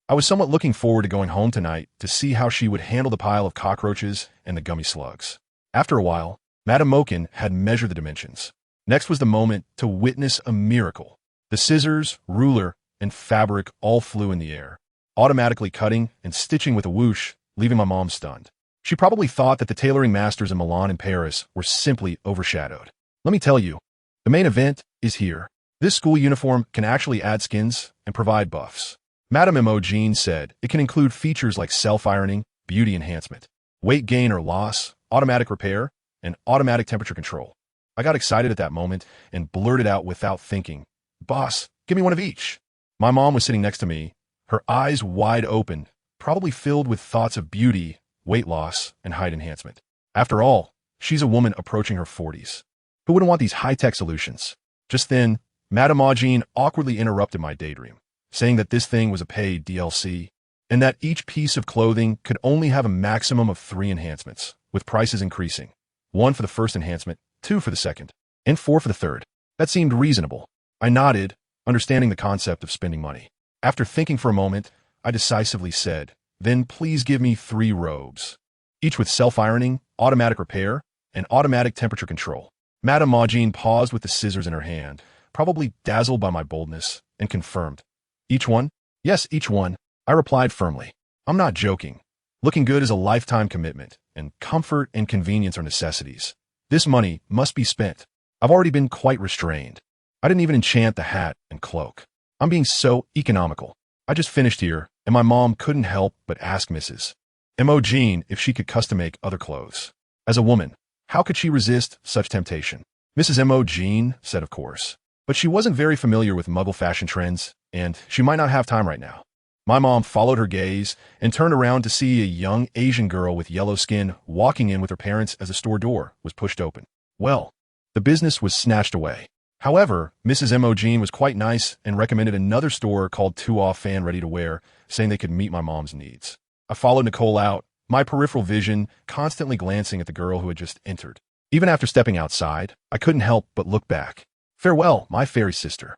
I was somewhat looking forward to going home tonight to see how she would handle the pile of cockroaches and the gummy slugs. After a while, Madame Mokin had measured the dimensions. Next was the moment to witness a miracle. The scissors, ruler, and fabric all flew in the air, automatically cutting and stitching with a whoosh, leaving my mom stunned. She probably thought that the tailoring masters in Milan and Paris were simply overshadowed. Let me tell you, the main event is here. This school uniform can actually add skins and provide buffs. Madame Imogen said it can include features like self-ironing, beauty enhancement, weight gain or loss, automatic repair, and automatic temperature control. I got excited at that moment and blurted out without thinking, "Boss, give me one of each." My mom was sitting next to me, her eyes wide open, probably filled with thoughts of beauty, weight loss, and height enhancement. After all, she's a woman approaching her 40s. Who wouldn't want these high-tech solutions? Just then, Madame Imogen awkwardly interrupted my daydream, saying that this thing was a paid DLC, and that each piece of clothing could only have a maximum of 3 enhancements, with prices increasing. 1 for the first enhancement, 2 for the second, and 4 for the third. That seemed reasonable. I nodded, understanding the concept of spending money. After thinking for a moment, I decisively said, "Then please give me 3 robes, each with self-ironing, automatic repair, and automatic temperature control." Madame Imogen paused with the scissors in her hand, probably dazzled by my boldness, and confirmed, "Each one?" "Yes, each one," I replied firmly. "I'm not joking. Looking good is a lifetime commitment, and comfort and convenience are necessities. This money must be spent. I've already been quite restrained. I didn't even enchant the hat and cloak. I'm being so economical. I just finished here, and my mom couldn't help but ask Mrs. Imogen if she could custom-make other clothes. As a woman, how could she resist such temptation? Mrs. Imogen said of course, but she wasn't very familiar with Muggle fashion trends, and she might not have time right now. My mom followed her gaze and turned around to see a young Asian girl with yellow skin walking in with her parents as the store door was pushed open. Well, the business was snatched away. However, Mrs. Imogen was quite nice and recommended another store called 2 Off Fan Ready to Wear, saying they could meet my mom's needs. I followed Nicole out, my peripheral vision constantly glancing at the girl who had just entered. Even after stepping outside, I couldn't help but look back. Farewell, my fairy sister.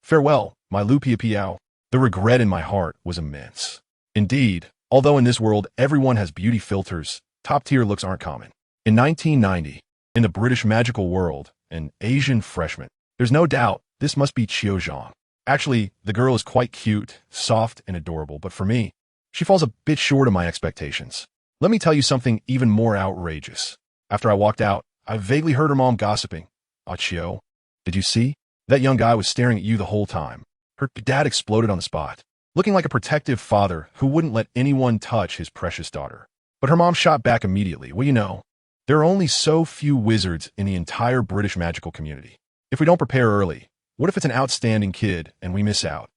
Farewell, my Lupia Piao. The regret in my heart was immense. Indeed, although in this world everyone has beauty filters, top-tier looks aren't common. In 1990, in the British magical world, an Asian freshman. There's no doubt this must be Qiu Zhang. Actually, the girl is quite cute, soft, and adorable, but for me, she falls a bit short of my expectations. Let me tell you something even more outrageous. After I walked out, I vaguely heard her mom gossiping. "Ah, Qiu, did you see? That young guy was staring at you the whole time." Her dad exploded on the spot, looking like a protective father who wouldn't let anyone touch his precious daughter. But her mom shot back immediately. "Well, you know, there are only so few wizards in the entire British magical community. If we don't prepare early, what if it's an outstanding kid and we miss out?"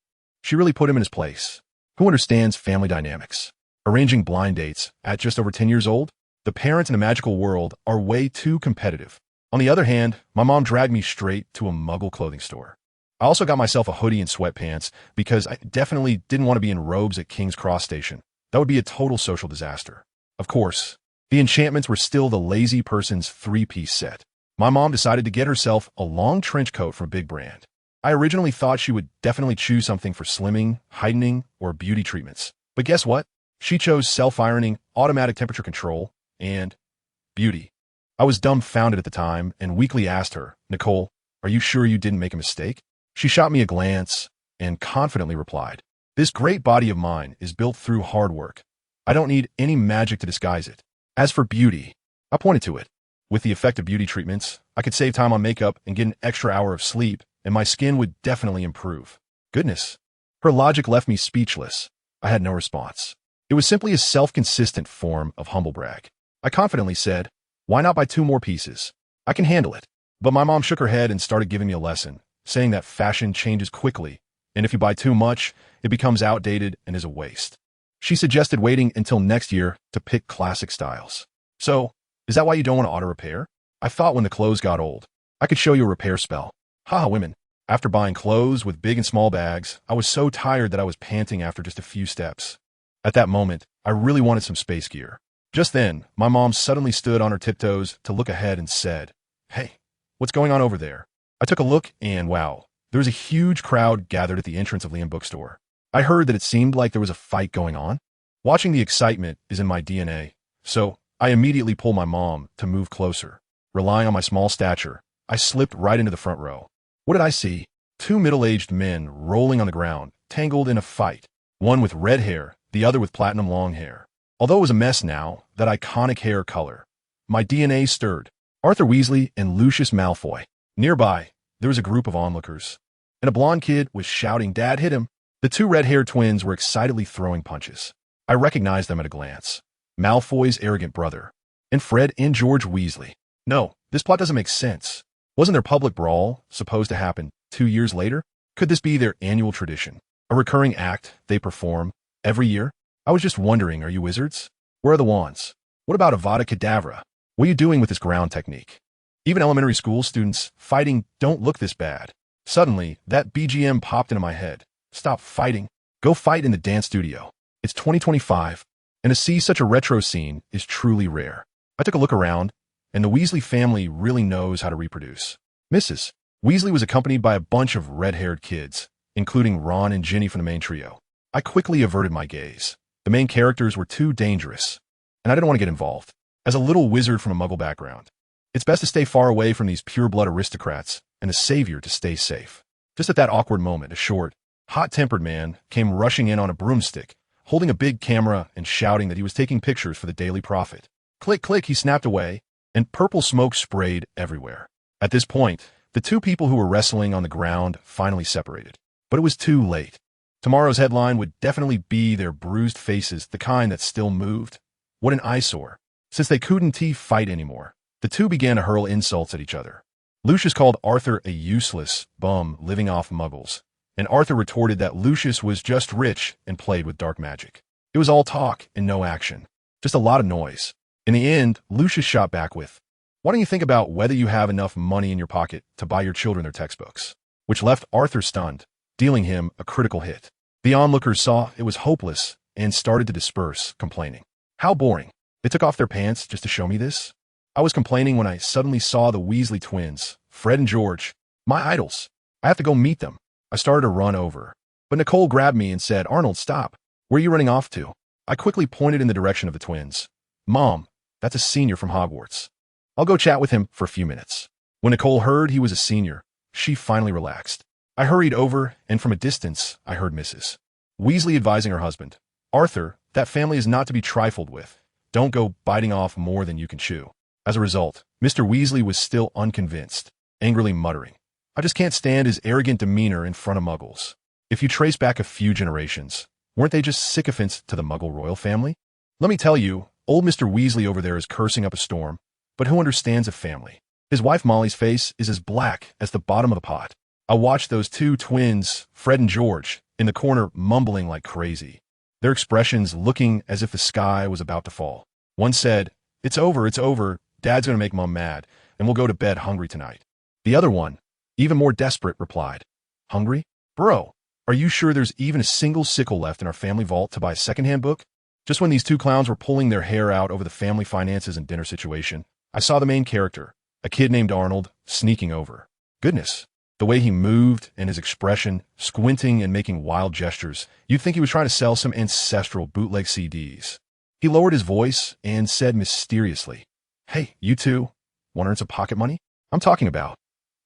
She really put him in his place. Who understands family dynamics? Arranging blind dates at just over 10 years old? The parents in the magical world are way too competitive. On the other hand, my mom dragged me straight to a Muggle clothing store. I also got myself a hoodie and sweatpants because I definitely didn't want to be in robes at King's Cross Station. That would be a total social disaster. Of course, the enchantments were still the lazy person's 3-piece set. My mom decided to get herself a long trench coat from a big brand. I originally thought she would definitely choose something for slimming, heightening, or beauty treatments. But guess what? She chose self-ironing, automatic temperature control, and beauty. I was dumbfounded at the time and weakly asked her, "Nicole, are you sure you didn't make a mistake?" She shot me a glance and confidently replied, This great body of mine is built through hard work. I don't need any magic to disguise it. As for beauty, I pointed to it. With the effective beauty treatments, I could save time on makeup and get an extra hour of sleep, and my skin would definitely improve. Goodness. Her logic left me speechless. I had no response. It was simply a self-consistent form of humble brag. I confidently said, "Why not buy 2 more pieces? I can handle it." But my mom shook her head and started giving me a lesson, saying that fashion changes quickly, and if you buy too much, it becomes outdated and is a waste. She suggested waiting until next year to pick classic styles. "So, is that why you don't want to auto repair? I thought when the clothes got old, I could show you a repair spell." Haha, women. After buying clothes with big and small bags, I was so tired that I was panting after just a few steps. At that moment, I really wanted some space gear. Just then, my mom suddenly stood on her tiptoes to look ahead and said, "Hey, what's going on over there?" I took a look and wow, there was a huge crowd gathered at the entrance of Liam Bookstore. I heard that it seemed like there was a fight going on. Watching the excitement is in my DNA, so I immediately pulled my mom to move closer. Relying on my small stature, I slipped right into the front row. What did I see? 2 middle-aged men rolling on the ground, tangled in a fight. One with red hair, the other with platinum long hair. Although it was a mess now, that iconic hair color. My DNA stirred. Arthur Weasley and Lucius Malfoy. Nearby, there was a group of onlookers, and a blonde kid was shouting, "Dad, hit him!" The 2 red-haired twins were excitedly throwing punches. I recognized them at a glance. Malfoy's arrogant brother, and Fred and George Weasley. No, this plot doesn't make sense. Wasn't their public brawl supposed to happen 2 years later? Could this be their annual tradition? A recurring act they perform every year? I was just wondering, are you wizards? Where are the wands? What about Avada Kedavra? What are you doing with this ground technique? Even elementary school students fighting don't look this bad. Suddenly, that BGM popped into my head. Stop fighting. Go fight in the dance studio. It's 2025, and to see such a retro scene is truly rare. I took a look around, and the Weasley family really knows how to reproduce. Mrs. Weasley was accompanied by a bunch of red-haired kids, including Ron and Ginny from the main trio. I quickly averted my gaze. The main characters were too dangerous, and I didn't want to get involved. As a little wizard from a muggle background, it's best to stay far away from these pure-blood aristocrats and a savior to stay safe. Just at that awkward moment, a short, hot-tempered man came rushing in on a broomstick, holding a big camera and shouting that he was taking pictures for the Daily Prophet. Click, click, he snapped away, and purple smoke sprayed everywhere. At this point, the 2 people who were wrestling on the ground finally separated. But it was too late. Tomorrow's headline would definitely be their bruised faces, the kind that still moved. What an eyesore. Since they couldn't fight anymore, the 2 began to hurl insults at each other. Lucius called Arthur a useless bum living off muggles, and Arthur retorted that Lucius was just rich and played with dark magic. It was all talk and no action. Just a lot of noise. In the end, Lucius shot back with, "Why don't you think about whether you have enough money in your pocket to buy your children their textbooks?" Which left Arthur stunned, dealing him a critical hit. The onlookers saw it was hopeless and started to disperse, complaining. How boring. They took off their pants just to show me this? I was complaining when I suddenly saw the Weasley twins, Fred and George, my idols. I have to go meet them. I started to run over, but Nicole grabbed me and said, "Arnold, stop. Where are you running off to?" I quickly pointed in the direction of the twins. "Mom, that's a senior from Hogwarts. I'll go chat with him for a few minutes." When Nicole heard he was a senior, she finally relaxed. I hurried over, and from a distance, I heard Mrs. Weasley advising her husband, "Arthur, that family is not to be trifled with. Don't go biting off more than you can chew." As a result, Mr. Weasley was still unconvinced, angrily muttering, "I just can't stand his arrogant demeanor in front of muggles." If you trace back a few generations, weren't they just sycophants to the muggle royal family? Let me tell you, old Mr. Weasley over there is cursing up a storm, but who understands a family? His wife Molly's face is as black as the bottom of the pot. I watched those 2 twins, Fred and George, in the corner mumbling like crazy, their expressions looking as if the sky was about to fall. One said, it's over, Dad's gonna make Mom mad, and we'll go to bed hungry tonight." The other one, even more desperate, replied, "Hungry? Bro, are you sure there's even a single sickle left in our family vault to buy a secondhand book?" Just when these 2 clowns were pulling their hair out over the family finances and dinner situation, I saw the main character, a kid named Arnold, sneaking over. Goodness, the way he moved and his expression, squinting and making wild gestures, you'd think he was trying to sell some ancestral bootleg CDs. He lowered his voice and said mysteriously, "Hey, you 2, want to earn some pocket money? I'm talking about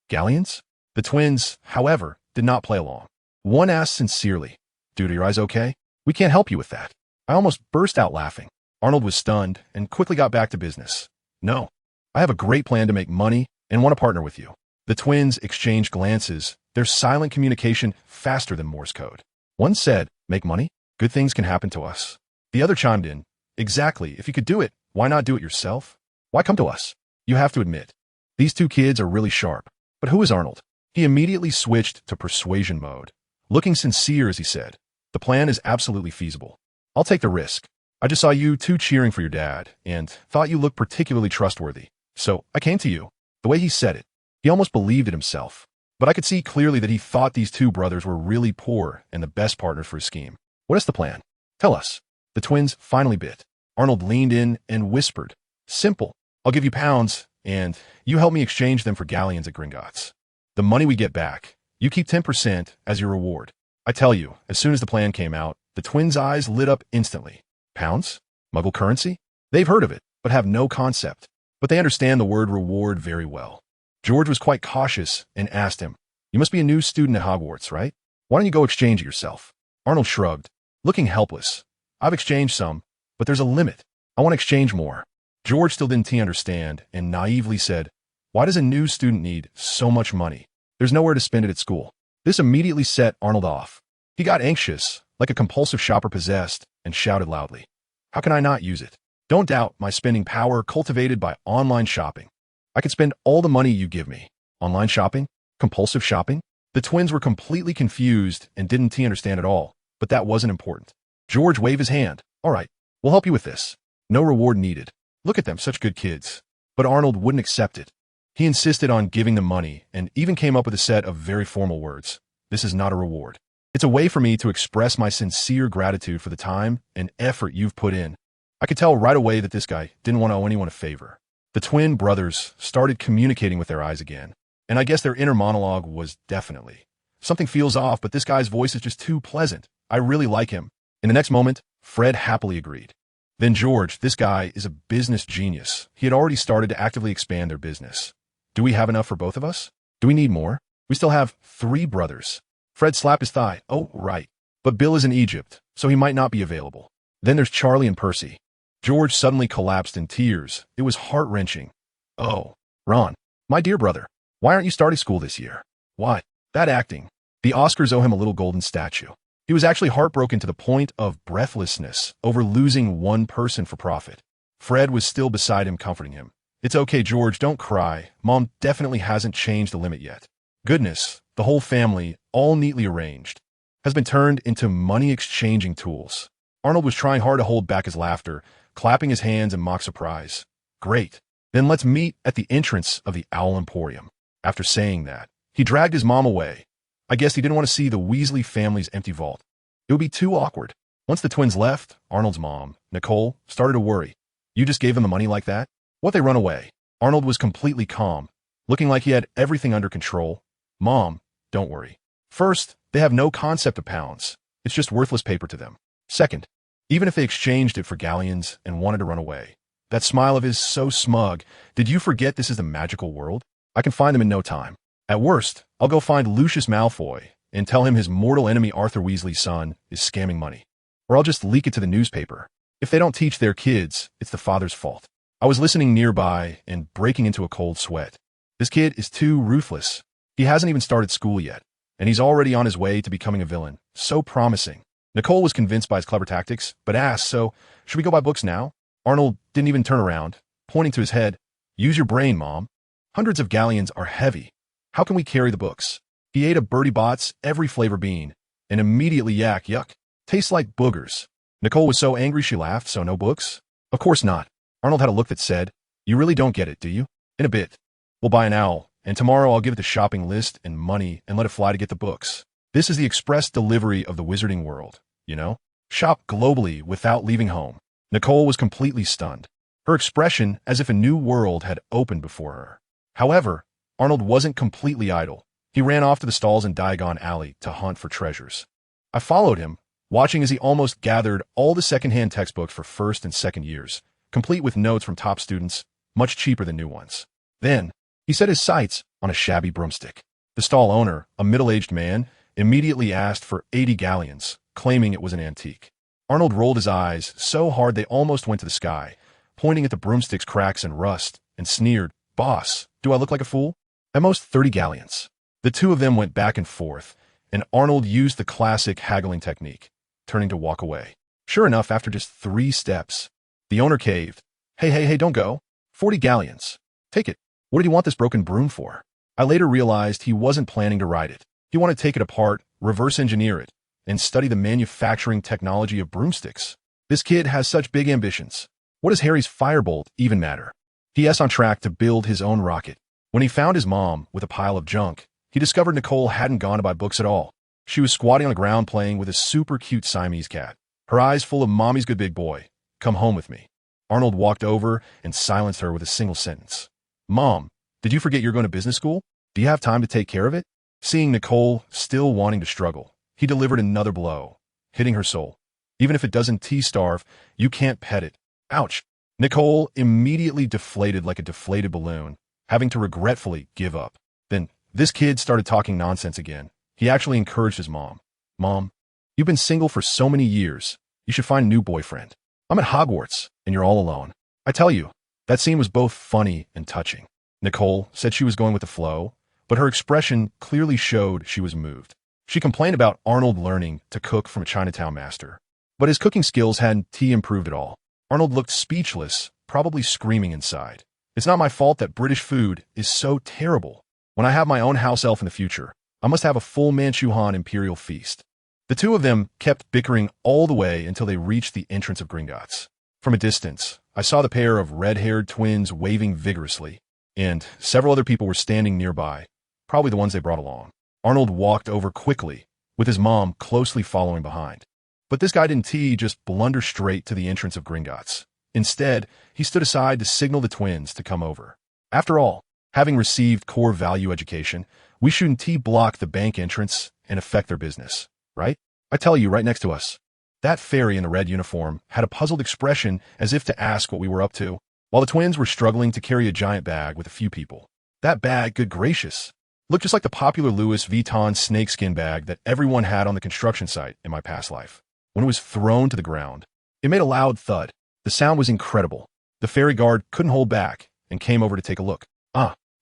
galleons?" The twins, however, did not play along. One asked sincerely, Dude, are your eyes okay? We can't help you with that. I almost burst out laughing. Arnold was stunned and quickly got back to business. No, I have a great plan to make money and want to partner with you. The twins exchanged glances, their silent communication faster than Morse code. One said, make money? Good things can happen to us. The other chimed in, exactly. If you could do it, why not do it yourself? Why come to us? You have to admit, these two kids are really sharp. But who is Arnold? He immediately switched to persuasion mode. Looking sincere as he said, the plan is absolutely feasible. I'll take the risk. I just saw you two cheering for your dad and thought you looked particularly trustworthy. So I came to you. The way he said it, he almost believed it himself. But I could see clearly that he thought these two brothers were really poor and the best partners for his scheme. What is the plan? Tell us. The twins finally bit. Arnold leaned in and whispered, simple. I'll give you pounds, and you help me exchange them for galleons at Gringotts. The money we get back, you keep 10% as your reward. I tell you, as soon as the plan came out, the twins' eyes lit up instantly. Pounds? Muggle currency? They've heard of it, but have no concept. But they understand the word reward very well. George was quite cautious and asked him, you must be a new student at Hogwarts, right? Why don't you go exchange it yourself? Arnold shrugged, looking helpless. I've exchanged some, but there's a limit. I want to exchange more. George still didn't understand and naively said, why does a new student need so much money? There's nowhere to spend it at school. This immediately set Arnold off. He got anxious, like a compulsive shopper possessed, and shouted loudly, how can I not use it? Don't doubt my spending power cultivated by online shopping. I could spend all the money you give me. Online shopping? Compulsive shopping? The twins were completely confused and didn't understand at all, but that wasn't important. George waved his hand. All right, we'll help you with this. No reward needed. Look at them, such good kids. But Arnold wouldn't accept it. He insisted on giving them money and even came up with a set of very formal words. This is not a reward. It's a way for me to express my sincere gratitude for the time and effort you've put in. I could tell right away that this guy didn't want to owe anyone a favor. The twin brothers started communicating with their eyes again. And I guess their inner monologue was definitely, something feels off, but this guy's voice is just too pleasant. I really like him. In the next moment, Fred happily agreed. Then George, this guy is a business genius. He had already started to actively expand their business. Do we have enough for both of us? Do we need more? We still have 3 brothers. Fred slapped his thigh. Oh, right. But Bill is in Egypt, so he might not be available. Then there's Charlie and Percy. George suddenly collapsed in tears. It was heart-wrenching. Oh, Ron, my dear brother, why aren't you starting school this year? What? That acting. The Oscars owe him a little golden statue. He was actually heartbroken to the point of breathlessness over losing one person for profit. Fred was still beside him, comforting him. It's okay, George, don't cry. Mom definitely hasn't changed the limit yet. Goodness, the whole family, all neatly arranged, has been turned into money-exchanging tools. Arnold was trying hard to hold back his laughter, clapping his hands in mock surprise. Great. Then let's meet at the entrance of the Owl Emporium. After saying that, he dragged his mom away. I guess he didn't want to see the Weasley family's empty vault. It would be too awkward. Once the twins left, Arnold's mom, Nicole, started to worry. You just gave them the money like that? What, they run away? Arnold was completely calm, looking like he had everything under control. Mom, don't worry. First, they have no concept of pounds. It's just worthless paper to them. Second, even if they exchanged it for galleons and wanted to run away, that smile of his so smug. Did you forget this is the magical world? I can find them in no time. At worst, I'll go find Lucius Malfoy and tell him his mortal enemy Arthur Weasley's son is scamming money. Or I'll just leak it to the newspaper. If they don't teach their kids, it's the father's fault. I was listening nearby and breaking into a cold sweat. This kid is too ruthless. He hasn't even started school yet, and he's already on his way to becoming a villain. So promising. Nicole was convinced by his clever tactics, but asked, so, should we go buy books now? Arnold didn't even turn around, pointing to his head. Use your brain, Mom. Hundreds of galleons are heavy. How can we carry the books? He ate a Bertie Bott's every flavor bean, and immediately yuck. Tastes like boogers. Nicole was so angry she laughed, so no books? Of course not. Arnold had a look that said, you really don't get it, do you? In a bit. We'll buy an owl, and tomorrow I'll give it the shopping list and money and let it fly to get the books. This is the express delivery of the wizarding world, you know? Shop globally without leaving home. Nicole was completely stunned, her expression as if a new world had opened before her. However, Arnold wasn't completely idle. He ran off to the stalls in Diagon Alley to hunt for treasures. I followed him, watching as he almost gathered all the second-hand textbooks for first and second years, complete with notes from top students, much cheaper than new ones. Then, he set his sights on a shabby broomstick. The stall owner, a middle-aged man, immediately asked for 80 galleons, claiming it was an antique. Arnold rolled his eyes so hard they almost went to the sky, pointing at the broomstick's cracks and rust, and sneered, "Boss, do I look like a fool? At most 30 galleons." The two of them went back and forth, and Arnold used the classic haggling technique, turning to walk away. Sure enough, after just 3 steps, the owner caved. Hey, don't go. 40 galleons. Take it. What did he want this broken broom for? I later realized he wasn't planning to ride it. He wanted to take it apart, reverse engineer it, and study the manufacturing technology of broomsticks. This kid has such big ambitions. What does Harry's firebolt even matter? He is on track to build his own rocket. When he found his mom with a pile of junk, he discovered Nicole hadn't gone to buy books at all. She was squatting on the ground playing with a super cute Siamese cat. Her eyes full of "Mommy's good big boy. Come home with me." Arnold walked over and silenced her with a single sentence. "Mom, did you forget you're going to business school? Do you have time to take care of it?" Seeing Nicole still wanting to struggle, he delivered another blow, hitting her soul. "Even if it doesn't T-starve, you can't pet it." Ouch. Nicole immediately deflated like a deflated balloon, having to regretfully give up. Then, this kid started talking nonsense again. He actually encouraged his mom. "Mom, you've been single for so many years. You should find a new boyfriend. I'm at Hogwarts, and you're all alone." I tell you, that scene was both funny and touching. Nicole said she was going with the flow, but her expression clearly showed she was moved. She complained about Arnold learning to cook from a Chinatown master, but his cooking skills hadn't improved at all. Arnold looked speechless, probably screaming inside. "It's not my fault that British food is so terrible. When I have my own house elf in the future, I must have a full Manchu-Han imperial feast." The two of them kept bickering all the way until they reached the entrance of Gringotts. From a distance, I saw the pair of red-haired twins waving vigorously, and several other people were standing nearby, probably the ones they brought along. Arnold walked over quickly, with his mom closely following behind. But this guy didn't just blunder straight to the entrance of Gringotts. Instead, he stood aside to signal the twins to come over. After all, having received core value education, we shouldn't block the bank entrance and affect their business, right? I tell you, right next to us. That fairy in the red uniform had a puzzled expression as if to ask what we were up to, while the twins were struggling to carry a giant bag with a few people. That bag, good gracious, looked just like the popular Louis Vuitton snakeskin bag that everyone had on the construction site in my past life. When it was thrown to the ground, it made a loud thud. The sound was incredible. The fairy guard couldn't hold back and came over to take a look.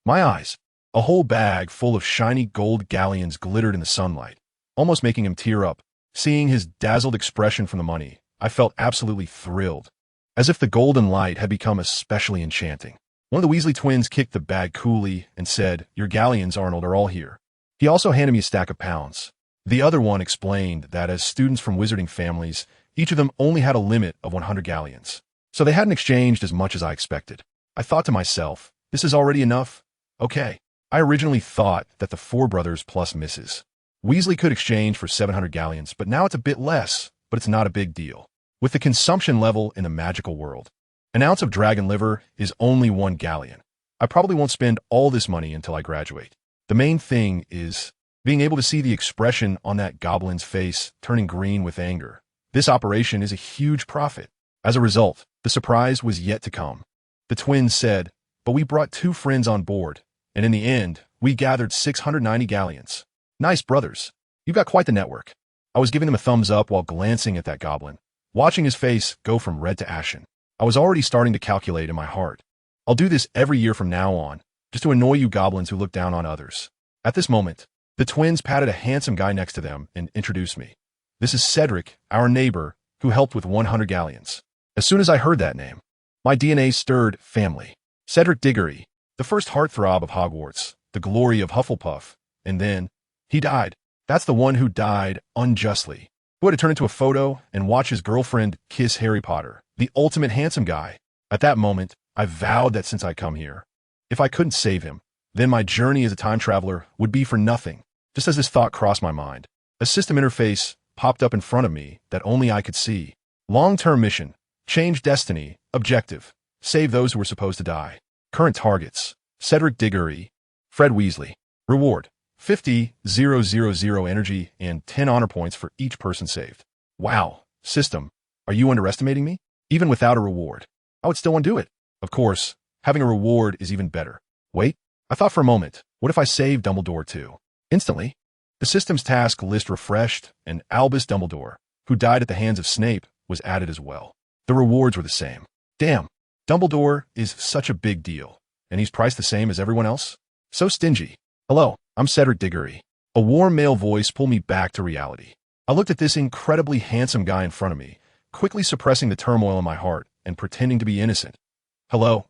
My eyes. A whole bag full of shiny gold galleons glittered in the sunlight, almost making him tear up. Seeing his dazzled expression from the money, I felt absolutely thrilled, as if the golden light had become especially enchanting. One of the Weasley twins kicked the bag coolly and said, "Your galleons, Arnold, are all here." He also handed me a stack of pounds. The other one explained that as students from wizarding families, each of them only had a limit of 100 galleons. So they hadn't exchanged as much as I expected. I thought to myself, this is already enough? Okay. I originally thought that the 4 brothers plus Mrs. Weasley could exchange for 700 galleons, but now it's a bit less, but it's not a big deal. With the consumption level in the magical world, an ounce of dragon liver is only 1 galleon. I probably won't spend all this money until I graduate. The main thing is being able to see the expression on that goblin's face turning green with anger. This operation is a huge profit. As a result, the surprise was yet to come. The twins said, "But we brought 2 friends on board, and in the end, we gathered 690 galleons. Nice, brothers. You've got quite the network." I was giving them a thumbs up while glancing at that goblin, watching his face go from red to ashen. I was already starting to calculate in my heart. I'll do this every year from now on, just to annoy you goblins who look down on others. At this moment, the twins patted a handsome guy next to them and introduced me. "This is Cedric, our neighbor, who helped with 100 galleons. As soon as I heard that name, my DNA stirred family. Cedric Diggory, the first heartthrob of Hogwarts, the glory of Hufflepuff, and then he died. That's the one who died unjustly, who had to turn into a photo and watch his girlfriend kiss Harry Potter, the ultimate handsome guy. At that moment, I vowed that since I come here, if I couldn't save him, then my journey as a time traveler would be for nothing. Just as this thought crossed my mind, a system interface popped up in front of me that only I could see. Long-term mission, change destiny, objective, save those who were supposed to die. Current targets, Cedric Diggory, Fred Weasley. Reward, 50,000 energy and 10 honor points for each person saved. Wow, system, are you underestimating me? Even without a reward, I would still undo it. Of course, having a reward is even better. Wait, I thought for a moment, what if I save Dumbledore too? Instantly, the system's task list refreshed, and Albus Dumbledore, who died at the hands of Snape, was added as well. The rewards were the same. Damn, Dumbledore is such a big deal, and he's priced the same as everyone else? So stingy. Hello, I'm Cedric Diggory. A warm male voice pulled me back to reality. I looked at this incredibly handsome guy in front of me, quickly suppressing the turmoil in my heart and pretending to be innocent. Hello,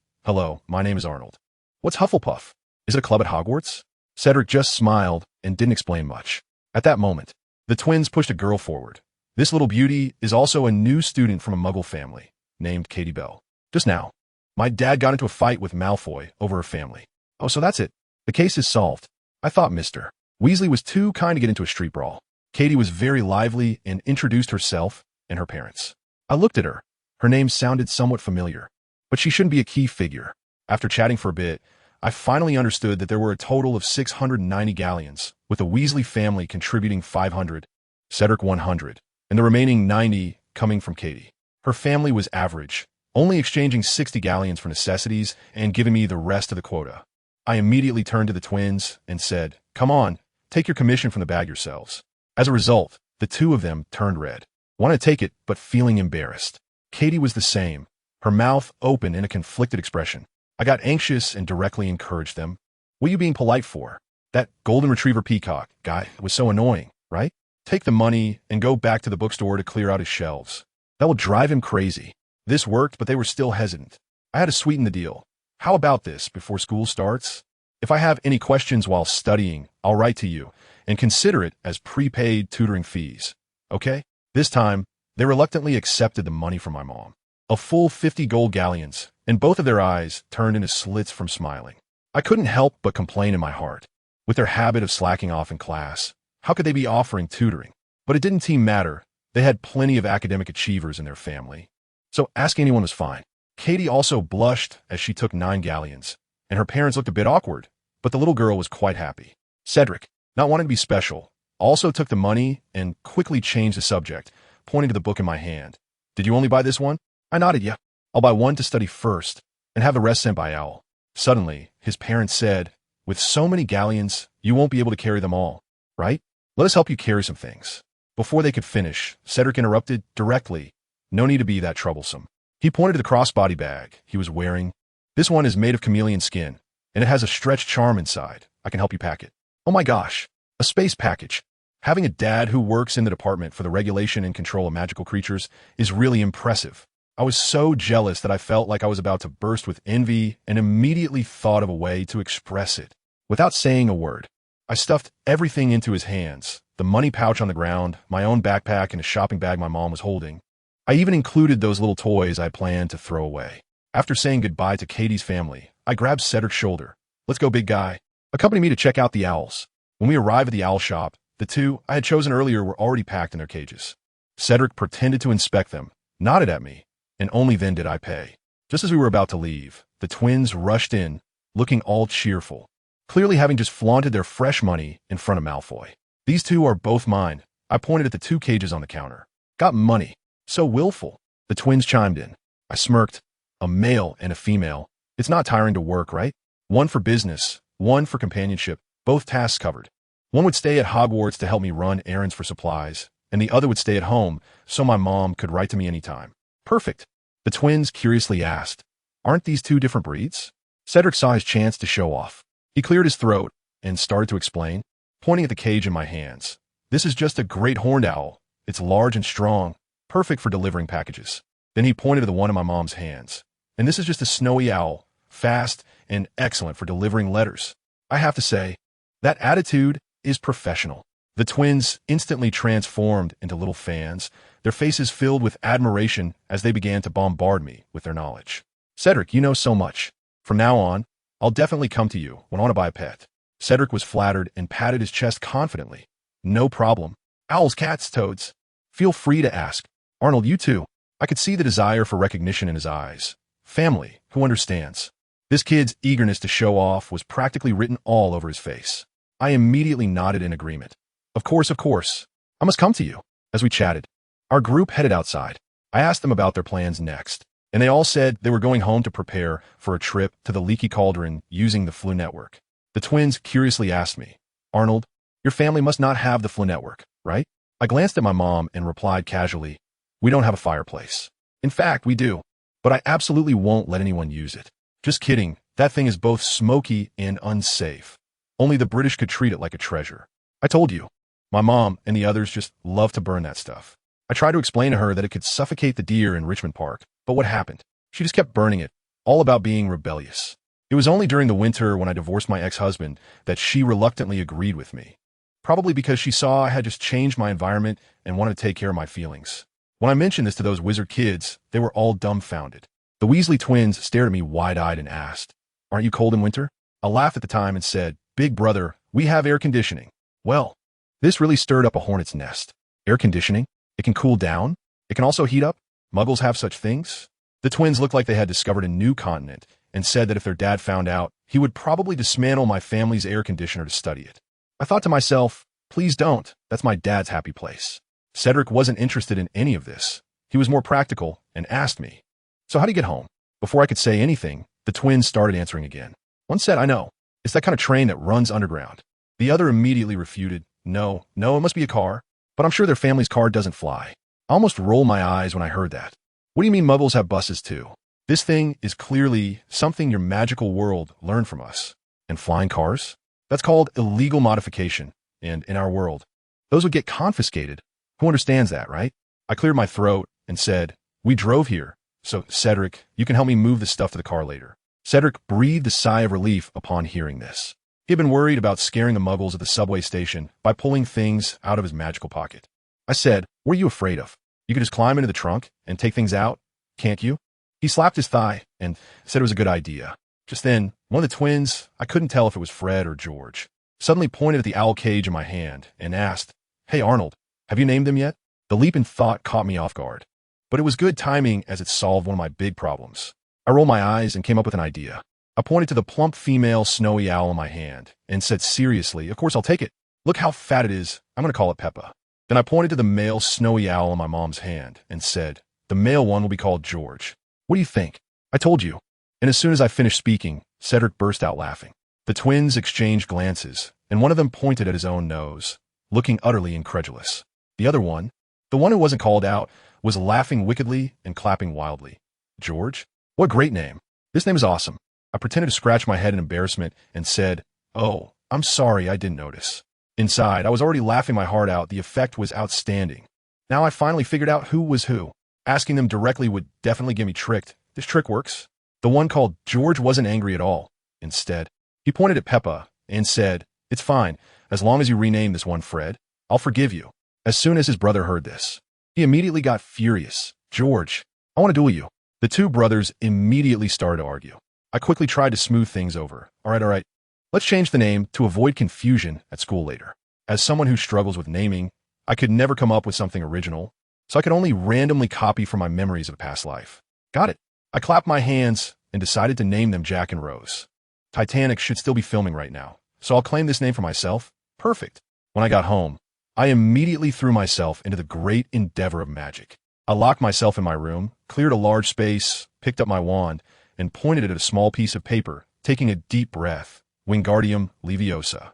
my name is Arnold. What's Hufflepuff? Is it a club at Hogwarts? Cedric just smiled and didn't explain much. At that moment, the twins pushed a girl forward. This little beauty is also a new student from a Muggle family, named Katie Bell. Just now, my dad got into a fight with Malfoy over her family. Oh, so that's it. The case is solved. I thought Mr. Weasley was too kind to get into a street brawl. Katie was very lively and introduced herself and her parents. I looked at her. Her name sounded somewhat familiar, but she shouldn't be a key figure. After chatting for a bit, I finally understood that there were a total of 690 galleons, with the Weasley family contributing 500, Cedric 100, and the remaining 90 coming from Katie. Her family was average, only exchanging 60 galleons for necessities and giving me the rest of the quota. I immediately turned to the twins and said, "Come on, take your commission from the bag yourselves." As a result, the two of them turned red. Wanted to take it, but feeling embarrassed. Katie was the same, her mouth open in a conflicted expression. I got anxious and directly encouraged them. What are you being polite for? That golden retriever peacock guy was so annoying, right? Take the money and go back to the bookstore to clear out his shelves. That will drive him crazy. This worked, but they were still hesitant. I had to sweeten the deal. How about this before school starts? If I have any questions while studying, I'll write to you and consider it as prepaid tutoring fees. Okay? This time, they reluctantly accepted the money from my mom. A full 50 gold galleons, and both of their eyes turned into slits from smiling. I couldn't help but complain in my heart. With their habit of slacking off in class, how could they be offering tutoring? But it didn't seem matter. They had plenty of academic achievers in their family. So asking anyone was fine. Katie also blushed as she took 9 galleons, and her parents looked a bit awkward, but the little girl was quite happy. Cedric, not wanting to be special, also took the money and quickly changed the subject, pointing to the book in my hand. Did you only buy this one? I nodded, yeah. I'll buy one to study first and have the rest sent by owl. Suddenly, his parents said, with so many galleons, you won't be able to carry them all, right? Let us help you carry some things. Before they could finish, Cedric interrupted directly. No need to be that troublesome. He pointed to the crossbody bag he was wearing. This one is made of chameleon skin, and it has a stretched charm inside. I can help you pack it. Oh my gosh, a space package. Having a dad who works in the department for the regulation and control of magical creatures is really impressive. I was so jealous that I felt like I was about to burst with envy and immediately thought of a way to express it. Without saying a word, I stuffed everything into his hands, the money pouch on the ground, my own backpack, and a shopping bag my mom was holding. I even included those little toys I planned to throw away. After saying goodbye to Katie's family, I grabbed Cedric's shoulder. Let's go, big guy. Accompany me to check out the owls. When we arrived at the owl shop, the two I had chosen earlier were already packed in their cages. Cedric pretended to inspect them, nodded at me, and only then did I pay. Just as we were about to leave, the twins rushed in, looking all cheerful, clearly having just flaunted their fresh money in front of Malfoy. These two are both mine. I pointed at the 2 cages on the counter. Got money. So willful. The twins chimed in. I smirked. A male and a female. It's not tiring to work, right? One for business, one for companionship, both tasks covered. One would stay at Hogwarts to help me run errands for supplies, and the other would stay at home so my mom could write to me anytime. Perfect. The twins curiously asked, aren't these 2 different breeds? Cedric saw his chance to show off. He cleared his throat and started to explain, pointing at the cage in my hands. This is just a great horned owl. It's large and strong, perfect for delivering packages. Then he pointed to the one in my mom's hands. And this is just a snowy owl, fast and excellent for delivering letters. I have to say, that attitude is professional. The twins instantly transformed into little fans, their faces filled with admiration as they began to bombard me with their knowledge. Cedric, you know so much. From now on, I'll definitely come to you when I want to buy a pet. Cedric was flattered and patted his chest confidently. No problem. Owls, cats, toads. Feel free to ask. Arnold, you too. I could see the desire for recognition in his eyes. Family, who understands? This kid's eagerness to show off was practically written all over his face. I immediately nodded in agreement. Of course, of course. I must come to you. As we chatted, our group headed outside. I asked them about their plans next, and they all said they were going home to prepare for a trip to the Leaky Cauldron using the Flu Network. The twins curiously asked me, Arnold, your family must not have the Flu Network, right? I glanced at my mom and replied casually, "We don't have a fireplace. In fact, we do, but I absolutely won't let anyone use it. Just kidding, that thing is both smoky and unsafe. Only the British could treat it like a treasure. I told you, my mom and the others just love to burn that stuff." I tried to explain to her that it could suffocate the deer in Richmond Park, but what happened? She just kept burning it, all about being rebellious. It was only during the winter when I divorced my ex-husband that she reluctantly agreed with me. Probably because she saw I had just changed my environment and wanted to take care of my feelings. When I mentioned this to those wizard kids, they were all dumbfounded. The Weasley twins stared at me wide-eyed and asked, "Aren't you cold in winter?" I laughed at the time and said, "Big brother, we have air conditioning." Well, this really stirred up a hornet's nest. Air conditioning? It can cool down? It can also heat up? Muggles have such things? The twins looked like they had discovered a new continent and said that if their dad found out, he would probably dismantle my family's air conditioner to study it. I thought to myself, please don't. That's my dad's happy place. Cedric wasn't interested in any of this. He was more practical and asked me, "So how do you get home?" Before I could say anything, the twins started answering again. One said, "I know. It's that kind of train that runs underground." The other immediately refuted, No, it must be a car. But I'm sure their family's car doesn't fly." I almost rolled my eyes when I heard that. What do you mean Muggles have buses too? This thing is clearly something your magical world learned from us. And flying cars? That's called illegal modification. And in our world, those would get confiscated. Who understands that, right? I cleared my throat and said, "We drove here. So, Cedric, you can help me move the stuff to the car later." Cedric breathed a sigh of relief upon hearing this. He had been worried about scaring the Muggles at the subway station by pulling things out of his magical pocket. I said, "What are you afraid of? You could just climb into the trunk and take things out, can't you?" He slapped his thigh and said it was a good idea. Just then, one of the twins, I couldn't tell if it was Fred or George, suddenly pointed at the owl cage in my hand and asked, "Hey Arnold, have you named them yet?" The leap in thought caught me off guard, but it was good timing as it solved one of my big problems. I rolled my eyes and came up with an idea. I pointed to the plump female snowy owl in my hand and said seriously, "Of course I'll take it. Look how fat it is. I'm going to call it Peppa." Then I pointed to the male snowy owl in my mom's hand and said, "The male one will be called George. What do you think?" I told you. And as soon as I finished speaking, Cedric burst out laughing. The twins exchanged glances, and one of them pointed at his own nose, looking utterly incredulous. The other one, the one who wasn't called out, was laughing wickedly and clapping wildly. George? What a great name. This name is awesome. I pretended to scratch my head in embarrassment and said, "Oh, I'm sorry, I didn't notice." Inside, I was already laughing my heart out. The effect was outstanding. Now I finally figured out who was who. Asking them directly would definitely get me tricked. This trick works. The one called George wasn't angry at all. Instead, he pointed at Peppa and said, "It's fine. As long as you rename this one Fred, I'll forgive you." As soon as his brother heard this, he immediately got furious. "George, I want to duel you." The two brothers immediately started to argue. I quickly tried to smooth things over. All right. Let's change the name to avoid confusion at school later. As someone who struggles with naming, I could never come up with something original, so I could only randomly copy from my memories of a past life. Got it. I clapped my hands and decided to name them Jack and Rose. Titanic should still be filming right now, so I'll claim this name for myself. Perfect. When I got home, I immediately threw myself into the great endeavor of magic. I locked myself in my room, cleared a large space, picked up my wand, and pointed it at a small piece of paper, taking a deep breath. Wingardium Leviosa.